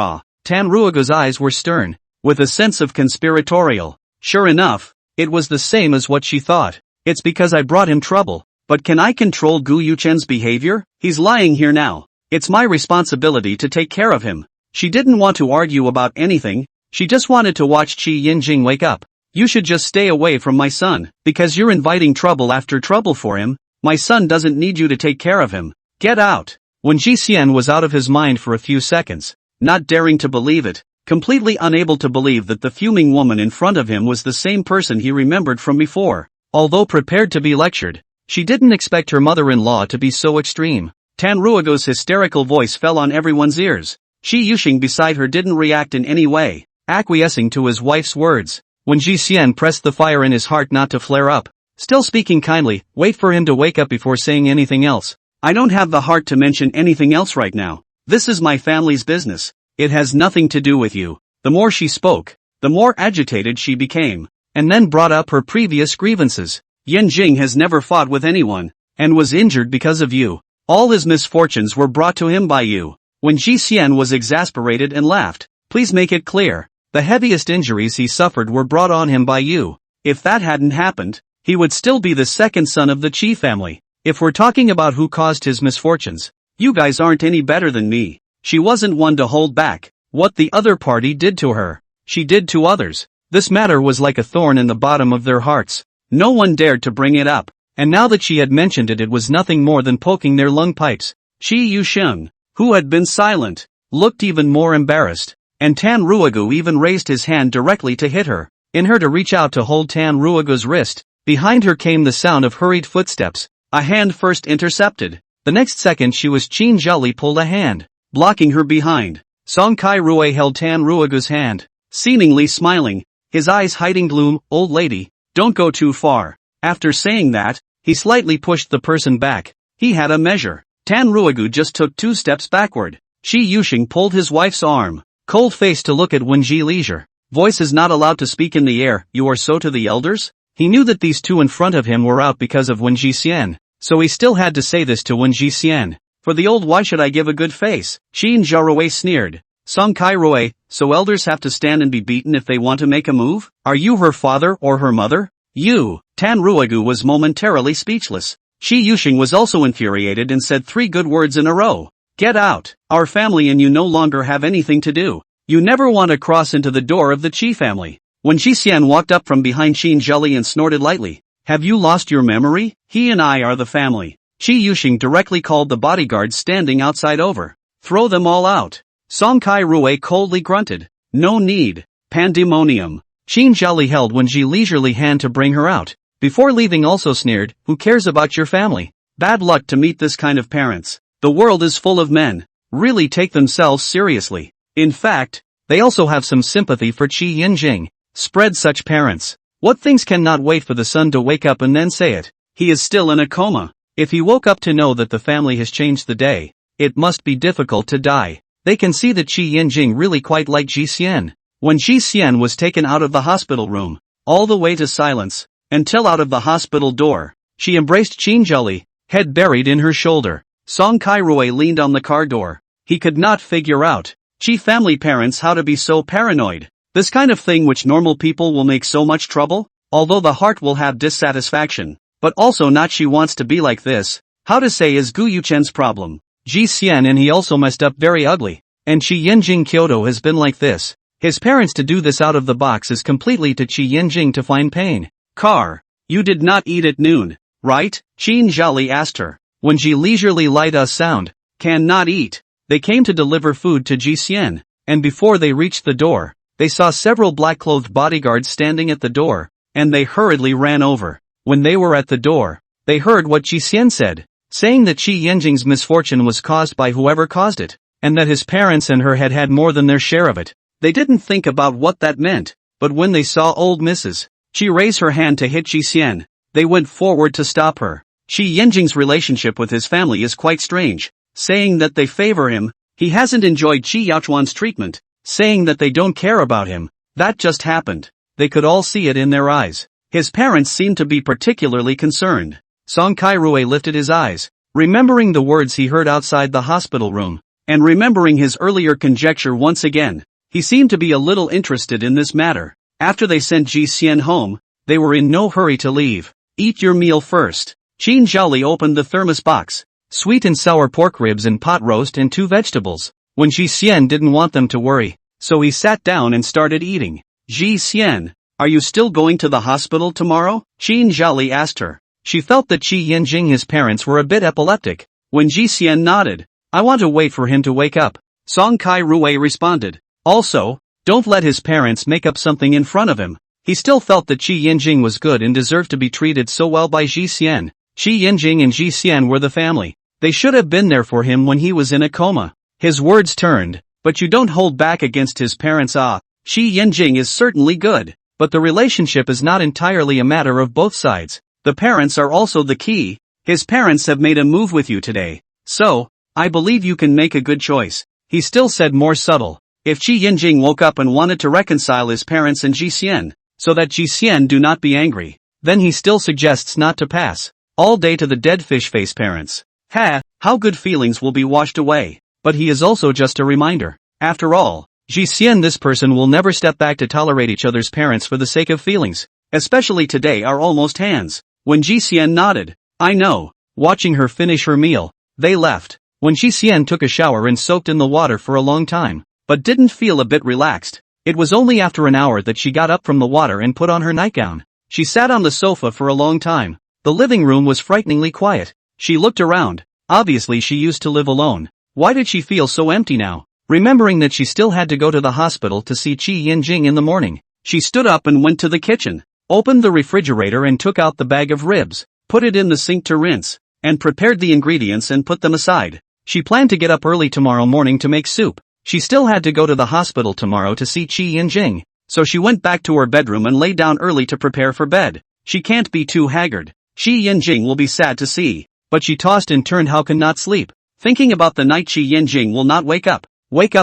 Tanruago's eyes were stern, with a sense of conspiratorial. Sure enough, it was the same as what she thought. It's because I brought him trouble. But can I control Gu Yuchen's behavior? He's lying here now. It's my responsibility to take care of him. She didn't want to argue about anything, she just wanted to watch Qi Yinjing wake up. You should just stay away from my son, because you're inviting trouble after trouble for him. My son doesn't need you to take care of him. Get out. When Ji Xian was out of his mind for a few seconds, not daring to believe it, completely unable to believe that the fuming woman in front of him was the same person he remembered from before. Although prepared to be lectured, she didn't expect her mother-in-law to be so extreme. Tanruago's hysterical voice fell on everyone's ears. Shi Yuxing beside her didn't react in any way, acquiescing to his wife's words. When Ji Xian pressed the fire in his heart not to flare up, still speaking kindly, wait for him to wake up before saying anything else. I don't have the heart to mention anything else right now. This is my family's business. It has nothing to do with you. The more she spoke, the more agitated she became, and then brought up her previous grievances. Yen Jing has never fought with anyone, and was injured because of you. All his misfortunes were brought to him by you. When Ji Xian was exasperated and laughed, please make it clear, the heaviest injuries he suffered were brought on him by you. If that hadn't happened, he would still be the second son of the Qi family. If we're talking about who caused his misfortunes, you guys aren't any better than me. She wasn't one to hold back what the other party did to her. She did to others. This matter was like a thorn in the bottom of their hearts. No one dared to bring it up, and now that she had mentioned it, it was nothing more than poking their lung pipes. Qi Yusheng, who had been silent, looked even more embarrassed, and Tanruago even raised his hand directly to hit her. In her to reach out to hold Tanruago's wrist, behind her came the sound of hurried footsteps. A hand first intercepted. The next second she was Qin Zhali pulled a hand, blocking her behind. Song Kai Rui held Tanruago's hand, seemingly smiling, his eyes hiding gloom. Old lady, don't go too far. After saying that, he slightly pushed the person back. He had a measure. Tanruago just took 2 steps backward. Shi Yuxing pulled his wife's arm, cold-faced to look at Wenji Leisure. Voice is not allowed to speak in the air. You are so to the elders? He knew that these two in front of him were out because of Wenji Xian, so he still had to say this to Wenji Xian. For the old, why should I give a good face? Qin Zhaorui sneered. Song Kai Rui, so elders have to stand and be beaten if they want to make a move? Are you her father or her mother? You. Tanruago was momentarily speechless. Shi Yuxing was also infuriated and said 3 good words in a row. Get out. Our family and you no longer have anything to do. You never want to cross into the door of the Qi family. When Ji Xian walked up from behind Qin Zhali and snorted lightly, have you lost your memory? He and I are the family. Qi Yuxing directly called the bodyguards standing outside over. Throw them all out. Song Kai Rui coldly grunted. No need. Pandemonium. Qin Zhali held Wenji leisurely hand to bring her out. Before leaving also sneered, who cares about your family? Bad luck to meet this kind of parents. The world is full of men, really take themselves seriously. In fact, they also have some sympathy for Qi Yinjing. Spread such parents. What things cannot wait for the son to wake up and then say it? He is still in a coma. If he woke up to know that the family has changed the day, it must be difficult to die. They can see that Qi Yinjing really quite liked Ji Xian. When Ji Xian was taken out of the hospital room, all the way to silence, until out of the hospital door, she embraced Qin Zhali, head buried in her shoulder. Song Kai Rui leaned on the car door. He could not figure out, Qi family parents, how to be so paranoid. This kind of thing which normal people will make so much trouble? Although the heart will have dissatisfaction, but also not she wants to be like this. How to say is Gu Yuchen's problem. Ji Xian and he also messed up very ugly. And Qi Yinjing Kyoto has been like this. His parents to do this out of the box is completely to Qi Yinjing to find pain. Car. You did not eat at noon, right? Qin Zhali asked her. When Ji leisurely light a sound. Can not eat. They came to deliver food to Ji Xian, and before they reached the door, they saw several black-clothed bodyguards standing at the door, and they hurriedly ran over. When they were at the door, they heard what Ji Xian said, saying that Qi Yinjing's misfortune was caused by whoever caused it, and that his parents and her had had more than their share of it. They didn't think about what that meant, but when they saw old Mrs. She raised her hand to hit Ji Xian, they went forward to stop her. Qi Yinjing's relationship with his family is quite strange, saying that they favor him. He hasn't enjoyed Qi Yaochuan's treatment, saying that they don't care about him. That just happened. they could all see it in their eyes. His parents seemed to be particularly concerned. Song Kai-rue lifted his eyes, remembering the words he heard outside the hospital room, and remembering his earlier conjecture once again. He seemed to be a little interested in this matter. After they sent Ji Xian home, they were in no hurry to leave. Eat your meal first. Qin Zhaoli opened the thermos box. Sweet and sour pork ribs and pot roast and 2 vegetables. When Ji Xian didn't want them to worry, so he sat down and started eating. Ji Xian, are you still going to the hospital tomorrow? Qin Zhaoli asked her. She felt that Qi Yanjing his parents were a bit epileptic. When Ji Xian nodded, I want to wait for him to wake up. Song Kai-rue responded. Also, don't let his parents make up something in front of him. He still felt that Qi Yanjing was good and deserved to be treated so well by Ji Xian. Qi Yanjing and Ji Xian were the family. They should have been there for him when he was in a coma. His words turned, but you don't hold back against his parents. Qi Yanjing is certainly good, but the relationship is not entirely a matter of both sides. The parents are also the key. His parents have made a move with you today, so, I believe you can make a good choice. He still said more subtle. If Qi Yanjing woke up and wanted to reconcile his parents and Ji Xian, so that Ji Xian do not be angry, then he still suggests not to pass all day to the dead fish face parents. How good feelings will be washed away. But he is also just a reminder. After all, Ji Xian this person will never step back to tolerate each other's parents for the sake of feelings. Especially today are almost hands. When Ji Xian nodded, I know. Watching her finish her meal, they left. When Ji Xian took a shower and soaked in the water for a long time, but didn't feel a bit relaxed. It was only after an hour that she got up from the water and put on her nightgown. She sat on the sofa for a long time. The living room was frighteningly quiet. She looked around. Obviously she used to live alone. Why did she feel so empty now? Remembering that she still had to go to the hospital to see Qi Yanjing in the morning, she stood up and went to the kitchen, opened the refrigerator and took out the bag of ribs, put it in the sink to rinse, and prepared the ingredients and put them aside. She planned to get up early tomorrow morning to make soup. She still had to go to the hospital tomorrow to see Qi Yanjing, so she went back to her bedroom and lay down early to prepare for bed. She can't be too haggard. Qi Yanjing will be sad to see, but she tossed and turned how can not sleep. Thinking about the night Qi Yanjing will not wake up,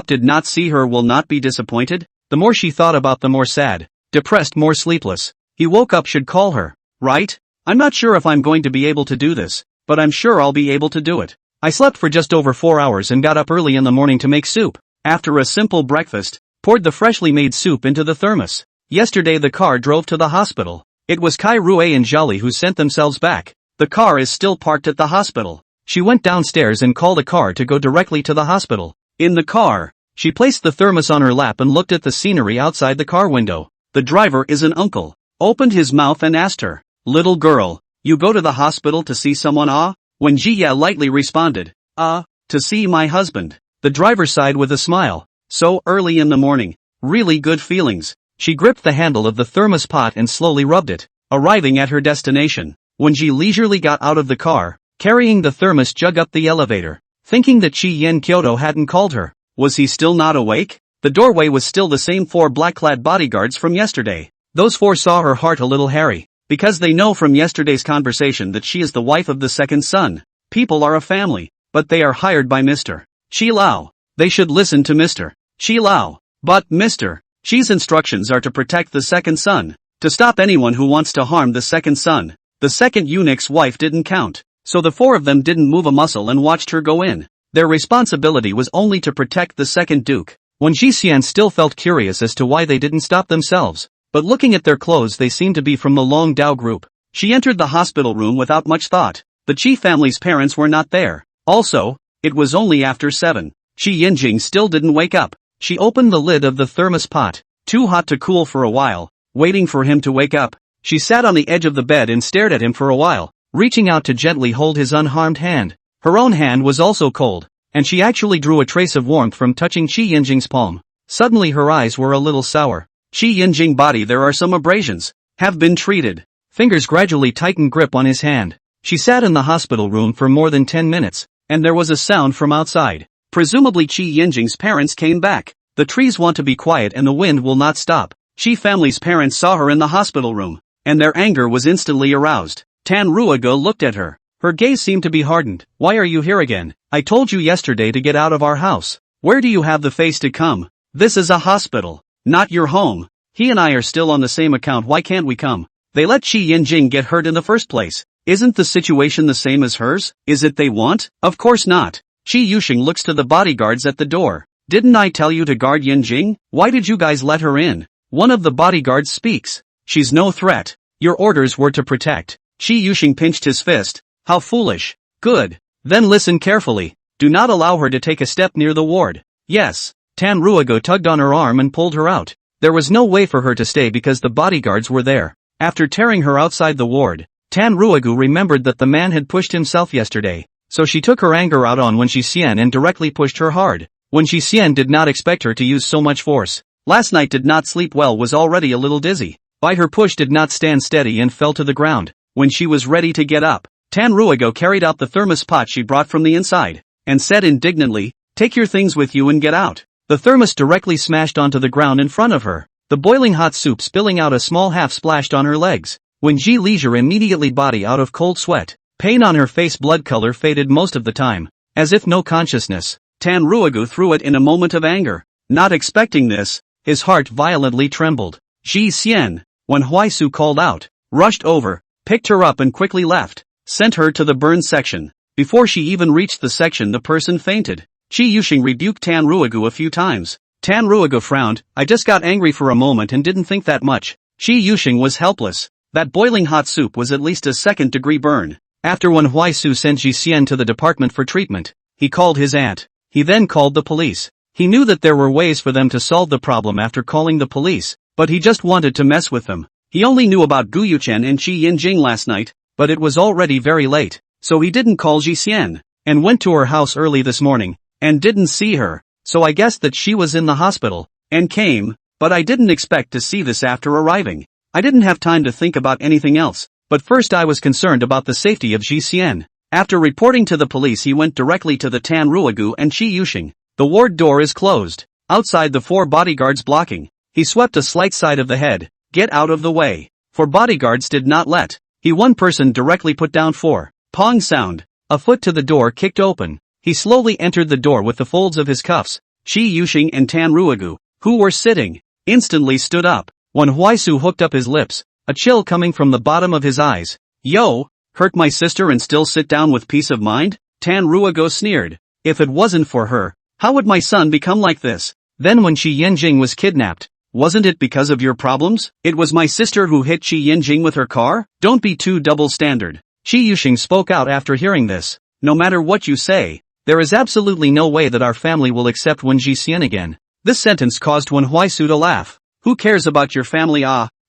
did not see her will not be disappointed. The more she thought about the more sad, depressed, more sleepless. He woke up should call her, right? I'm not sure if I'm going to be able to do this, but I'm sure I'll be able to do it. I slept for just over 4 hours and got up early in the morning to make soup. After a simple breakfast, poured the freshly made soup into the thermos. Yesterday the car drove to the hospital. It was Kai-rue and Zhaoli who sent themselves back. The car is still parked at the hospital. She went downstairs and called a car to go directly to the hospital. In the car, she placed the thermos on her lap and looked at the scenery outside the car window. The driver is an uncle. Opened his mouth and asked her, little girl, you go to the hospital to see someone? When Jiya lightly responded, to see my husband. The driver sighed with a smile. So early in the morning. Really good feelings. She gripped the handle of the thermos pot and slowly rubbed it. Arriving at her destination, when Ji leisurely got out of the car, carrying the thermos jug up the elevator, thinking that Chi Yen Kyoto hadn't called her. Was he still not awake? The doorway was still the same 4 black-clad bodyguards from yesterday. Those 4 saw her heart a little hairy, because they know from yesterday's conversation that she is the wife of the second son. People are a family, but they are hired by Mr. Chi Lao. They should listen to Mr. Chi Lao. But Mr. Chi's instructions are to protect the second son, to stop anyone who wants to harm the second son. The second eunuch's wife didn't count, so the 4 of them didn't move a muscle and watched her go in. Their responsibility was only to protect the second duke. When Ji Xian still felt curious as to why they didn't stop themselves, but looking at their clothes they seemed to be from the Long Dao group. She entered the hospital room without much thought. The Chi family's parents were not there. Also, it was only after 7. Qi Yanjing still didn't wake up. She opened the lid of the thermos pot, too hot to cool for a while, waiting for him to wake up. She sat on the edge of the bed and stared at him for a while, reaching out to gently hold his unharmed hand. Her own hand was also cold, and she actually drew a trace of warmth from touching Qi Yanjing's palm. Suddenly her eyes were a little sour. Qi Yanjing body there are some abrasions. Have been treated. Fingers gradually tightened grip on his hand. She sat in the hospital room for more than 10 minutes, and there was a sound from outside. Presumably Qi Yanjing's parents came back. The trees want to be quiet and the wind will not stop. Qi family's parents saw her in the hospital room, and their anger was instantly aroused. Tan Ruigo looked at her. Her gaze seemed to be hardened. Why are you here again? I told you yesterday to get out of our house. Where do you have the face to come? This is a hospital, not your home. He and I are still on the same account, why can't we come? They let Qi Yinjing get hurt in the first place. Isn't the situation the same as hers? Is it they want? Of course not. Qi Yusheng looks to the bodyguards at the door. Didn't I tell you to guard Yinjing? Why did you guys let her in? One of the bodyguards speaks. She's no threat. Your orders were to protect. Qi Yusheng pinched his fist. How foolish. Good. Then listen carefully. Do not allow her to take a step near the ward. Yes. Tan Ruogo tugged on her arm and pulled her out. There was no way for her to stay because the bodyguards were there. After tearing her outside the ward, Tan Ruogu remembered that the man had pushed himself yesterday, so she took her anger out on Wen Xian and directly pushed her hard. Wen Xian did not expect her to use so much force. Last night did not sleep well, was already a little dizzy. By her push did not stand steady and fell to the ground. When she was ready to get up, Tan Ruogo carried out the thermos pot she brought from the inside, and said indignantly, "Take your things with you and get out." The thermos directly smashed onto the ground in front of her. The boiling hot soup spilling out a small half splashed on her legs. When Ji Leisure immediately body out of cold sweat. Pain on her face, blood color faded most of the time. As if no consciousness, Tan Ruogu threw it in a moment of anger. Not expecting this, his heart violently trembled. Ji Xian, when Huaisu called out, rushed over, picked her up and quickly left, sent her to the burn section. Before she even reached the section, the person fainted. Qi Yusheng rebuked Tan Ruogu a few times. Tan Ruogu frowned. "I just got angry for a moment and didn't think that much." Qi Yusheng was helpless. That boiling hot soup was at least a second-degree burn. After when Huaisu sent Ji Xian to the department for treatment, he called his aunt. He then called the police. He knew that there were ways for them to solve the problem after calling the police, but he just wanted to mess with them. He only knew about Gu Yuchen and Qi Yinjing last night, but it was already very late, so he didn't call Ji Xian, and went to her house early this morning, and didn't see her, so I guessed that she was in the hospital, and came, but I didn't expect to see this after arriving. I didn't have time to think about anything else, but first I was concerned about the safety of Ji Xian. After reporting to the police, he went directly to the Tan Ruogu and Qi Yusheng. The ward door is closed. Outside, the 4 bodyguards blocking. He swept a slight side of the head. Get out of the way. 4 bodyguards did not let. He one person directly put down 4. Pong sound. A foot to the door kicked open. He slowly entered the door with the folds of his cuffs. Qi Yusheng and Tan Ruogu, who were sitting, instantly stood up. When Huaisu hooked up his lips, a chill coming from the bottom of his eyes. "Yo, hurt my sister and still sit down with peace of mind?" Tan Ruogu sneered. "If it wasn't for her, how would my son become like this? Then when Qi Yinjing was kidnapped, wasn't it because of your problems? It was my sister who hit Qi Yinjing with her car? Don't be too double standard." Qi Yusheng spoke out after hearing this. "No matter what you say, there is absolutely no way that our family will accept Wen Jixian again." This sentence caused Wen Huaisu to laugh. "Who cares about your family?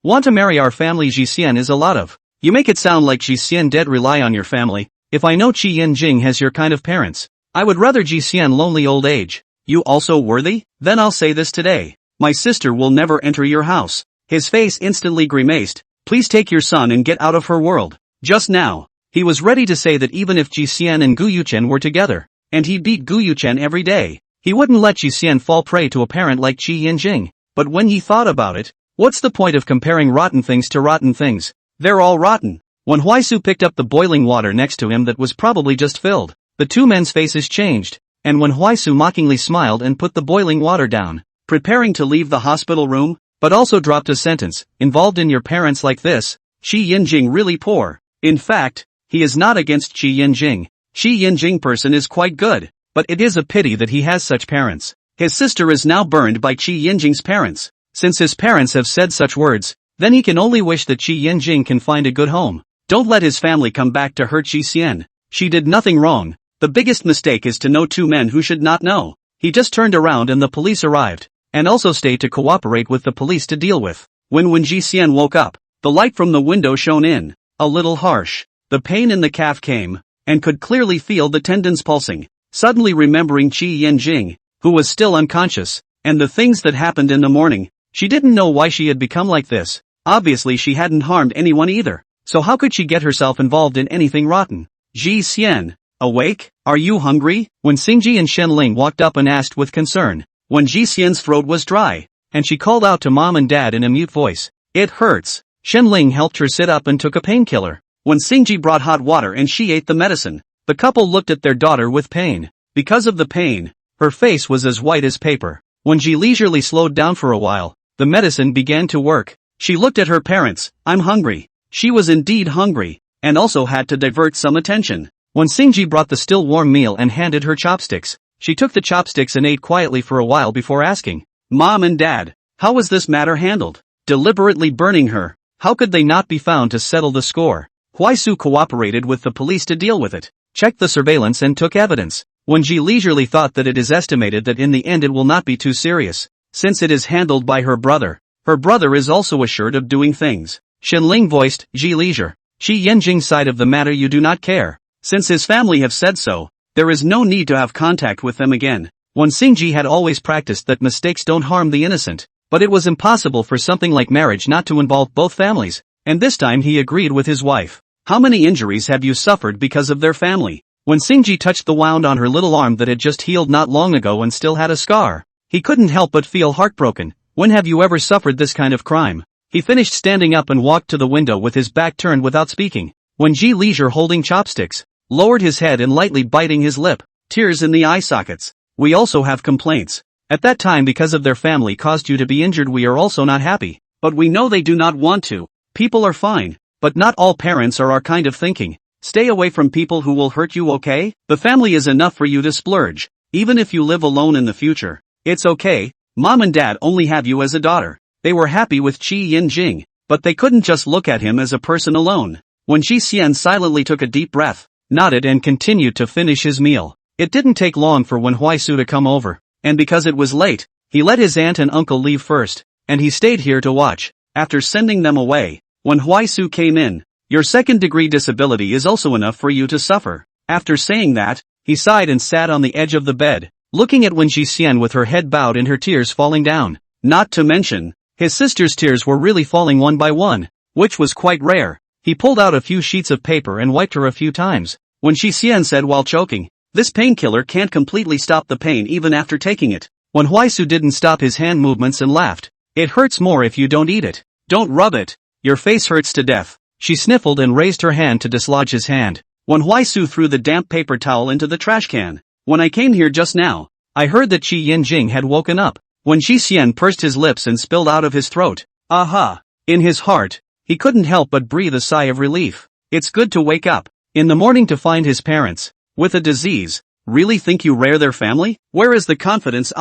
Want to marry our family? Jixian is a lot of. You make it sound like Jixian dead rely on your family. If I know Qi Yinjing has your kind of parents, I would rather Jixian lonely old age. You also worthy? Then I'll say this today. My sister will never enter your house." His face instantly grimaced. "Please take your son and get out of her world." Just now, he was ready to say that even if Jixian and Gu Yuchen were together, and he beat Gu Yuchen every day, he wouldn't let Jixian fall prey to a parent like Qi Yinjing. But when he thought about it, what's the point of comparing rotten things to rotten things? They're all rotten. When Huaisu picked up the boiling water next to him that was probably just filled, the 2 men's faces changed, and when Huaisu mockingly smiled and put the boiling water down, preparing to leave the hospital room, but also dropped a sentence, "Involved in your parents like this, Qi Yinjing really poor." In fact, he is not against Qi Yinjing. Qi Yinjing person is quite good, but it is a pity that he has such parents. His sister is now burned by Qi Yinjing's parents. Since his parents have said such words, then he can only wish that Qi Yinjing can find a good home. Don't let his family come back to hurt Qi Xian. She did nothing wrong. The biggest mistake is to know 2 men who should not know. He just turned around and the police arrived, and also stayed to cooperate with the police to deal with. When Ji Xian woke up, the light from the window shone in, a little harsh. The pain in the calf came, and could clearly feel the tendons pulsing. Suddenly remembering Qi Yinjing, who was still unconscious, and the things that happened in the morning, she didn't know why she had become like this. Obviously she hadn't harmed anyone either, so how could she get herself involved in anything rotten? Ji Xian, awake? Are you hungry? When Xingji and Shenling walked up and asked with concern, when Ji Xian's throat was dry, and she called out to mom and dad in a mute voice, "It hurts." Shenling helped her sit up and took a painkiller. When Xingji brought hot water and she ate the medicine, the couple looked at their daughter with pain. Because of the pain, her face was as white as paper. When Ji leisurely slowed down for a while, the medicine began to work. She looked at her parents. I'm hungry. She was indeed hungry, and also had to divert some attention. When Singji brought the still warm meal and handed her chopsticks, she took the chopsticks and ate quietly for a while before asking, Mom and Dad, how was this matter handled? Deliberately burning her. How could they not be found to settle the score? Huaisu cooperated with the police to deal with it, checked the surveillance and took evidence. Wenji leisurely thought that it is estimated that in the end it will not be too serious, since it is handled by her brother. Her brother is also assured of doing things. Shenling voiced, Ji leisure. Shi Yanjing's side of the matter you do not care. Since his family have said so, there is no need to have contact with them again. When Singji had always practiced that mistakes don't harm the innocent, but it was impossible for something like marriage not to involve both families, and this time he agreed with his wife. How many injuries have you suffered because of their family? When Singji touched the wound on her little arm that had just healed not long ago and still had a scar, he couldn't help but feel heartbroken. When have you ever suffered this kind of crime? He finished standing up and walked to the window with his back turned without speaking. When Ji leisure holding chopsticks, lowered his head and lightly biting his lip, tears in the eye sockets. We also have complaints. At that time because of their family caused you to be injured we are also not happy. But we know they do not want to. People are fine. But not all parents are our kind of thinking. Stay away from people who will hurt you, okay? The family is enough for you to splurge. Even if you live alone in the future. It's okay. Mom and Dad only have you as a daughter. They were happy with Qi Yinjing, but they couldn't just look at him as a person alone. When Ji Xian silently took a deep breath, nodded and continued to finish his meal. It didn't take long for Wen Huaisu to come over, and because it was late, he let his aunt and uncle leave first, and he stayed here to watch. After sending them away, Wen Huaisu came in. Your second-degree disability is also enough for you to suffer. After saying that, he sighed and sat on the edge of the bed, looking at Wen Xian with her head bowed and her tears falling down. Not to mention, his sister's tears were really falling one by one, which was quite rare. He pulled out a few sheets of paper and wiped her a few times. Wen Xian said while choking, this painkiller can't completely stop the pain even after taking it. Wen Huaisu didn't stop his hand movements and laughed. It hurts more if you don't eat it. Don't rub it. Your face hurts to death. She sniffled and raised her hand to dislodge his hand. Wen Huaisu threw the damp paper towel into the trash can. When I came here just now, I heard that Qi Yinjing had woken up. Wen Xian pursed his lips and spilled out of his throat. Aha! In his heart, he couldn't help but breathe a sigh of relief. It's good to wake up in the morning to find his parents with a disease. Really think you rear their family? Where is the confidence?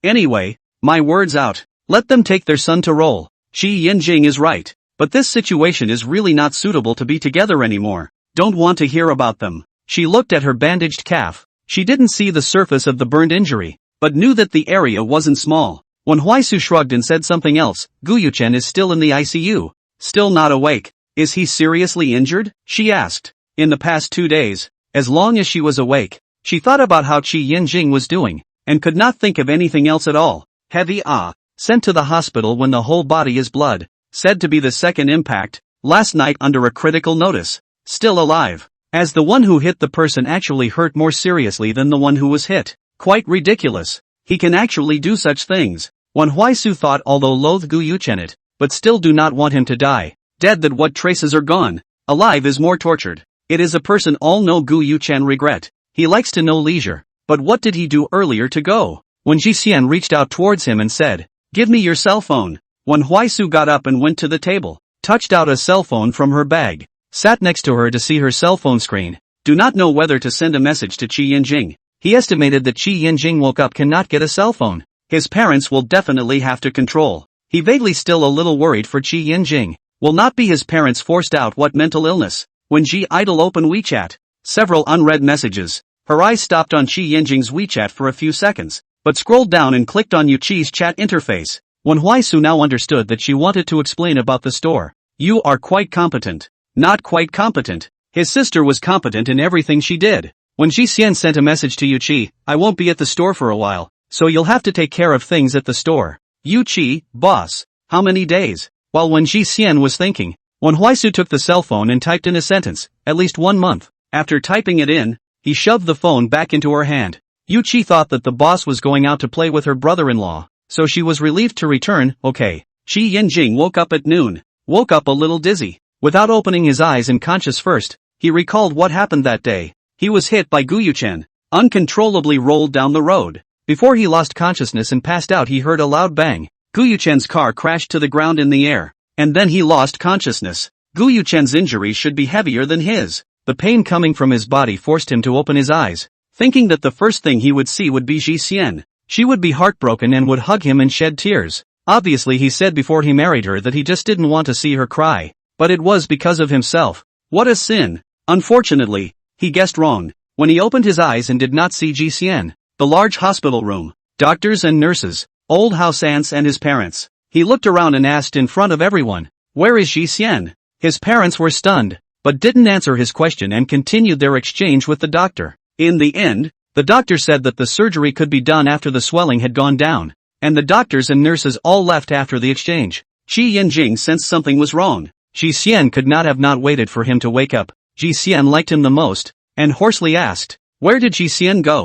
Anyway, my word's out. Let them take their son to roll. Qi Yinjing is right. But this situation is really not suitable to be together anymore. Don't want to hear about them. She looked at her bandaged calf. She didn't see the surface of the burned injury, but knew that the area wasn't small. When Huaisu shrugged and said something else, Guyuchen is still in the ICU. Still not awake. Is he seriously injured? She asked. In the past 2 days, as long as she was awake, she thought about how Qi Yinjing was doing, and could not think of anything else at all. Heavy sent to the hospital when the whole body is blood. Said to be the second impact, last night under a critical notice. Still alive. As the one who hit the person actually hurt more seriously than the one who was hit. Quite ridiculous. He can actually do such things. Wen Huaisu thought although loathe Gu Yuchen it, but still do not want him to die. Dead that what traces are gone. Alive is more tortured. It is a person all know Gu Yuchen regret. He likes to know leisure. But what did he do earlier to go? When Ji Xian reached out towards him and said, give me your cell phone. When Huaisu got up and went to the table, touched out a cell phone from her bag, sat next to her to see her cell phone screen. Do not know whether to send a message to Qi Yinjing. He estimated that Qi Yinjing woke up cannot get a cell phone. His parents will definitely have to control. He vaguely still a little worried for Qi Yinjing. Will not be his parents forced out what mental illness. When Ji idle open WeChat, several unread messages. Her eyes stopped on Qi Yinjing's WeChat for a few seconds, but scrolled down and clicked on Yuqi's chat interface. When Huaisu now understood that she wanted to explain about the store. You are quite competent. Not quite competent. His sister was competent in everything she did. When Ji Xian sent a message to Yuqi, I won't be at the store for a while, so you'll have to take care of things at the store. Yuqi, boss. How many days? While Wen Ji Xian was thinking, Wen Huaisu took the cell phone and typed in a sentence, at least 1 month. After typing it in, he shoved the phone back into her hand. Yuqi thought that the boss was going out to play with her brother-in-law. So she was relieved to return. Okay. Qi Yinjing woke up at noon. Woke up a little dizzy. Without opening his eyes and conscious first, he recalled what happened that day. He was hit by Guyuchen. Uncontrollably rolled down the road. Before he lost consciousness and passed out he heard a loud bang. Gu Yuchen's car crashed to the ground in the air, and then he lost consciousness. Gu Yuchen's injuries should be heavier than his. The pain coming from his body forced him to open his eyes, thinking that the first thing he would see would be Ji Xian. She would be heartbroken and would hug him and shed tears. Obviously he said before he married her that he just didn't want to see her cry, but it was because of himself. What a sin! Unfortunately, he guessed wrong. When he opened his eyes and did not see Ji Xian, the large hospital room, doctors and nurses, old house aunts and his parents, he looked around and asked in front of everyone, "Where is Ji Xian?" His parents were stunned, but didn't answer his question and continued their exchange with the doctor. In the end, the doctor said that the surgery could be done after the swelling had gone down, and the doctors and nurses all left after the exchange. Qi Yanjing sensed something was wrong. Ji Xian could not have not waited for him to wake up. Ji Xian liked him the most, and hoarsely asked, "Where did Ji Xian go?"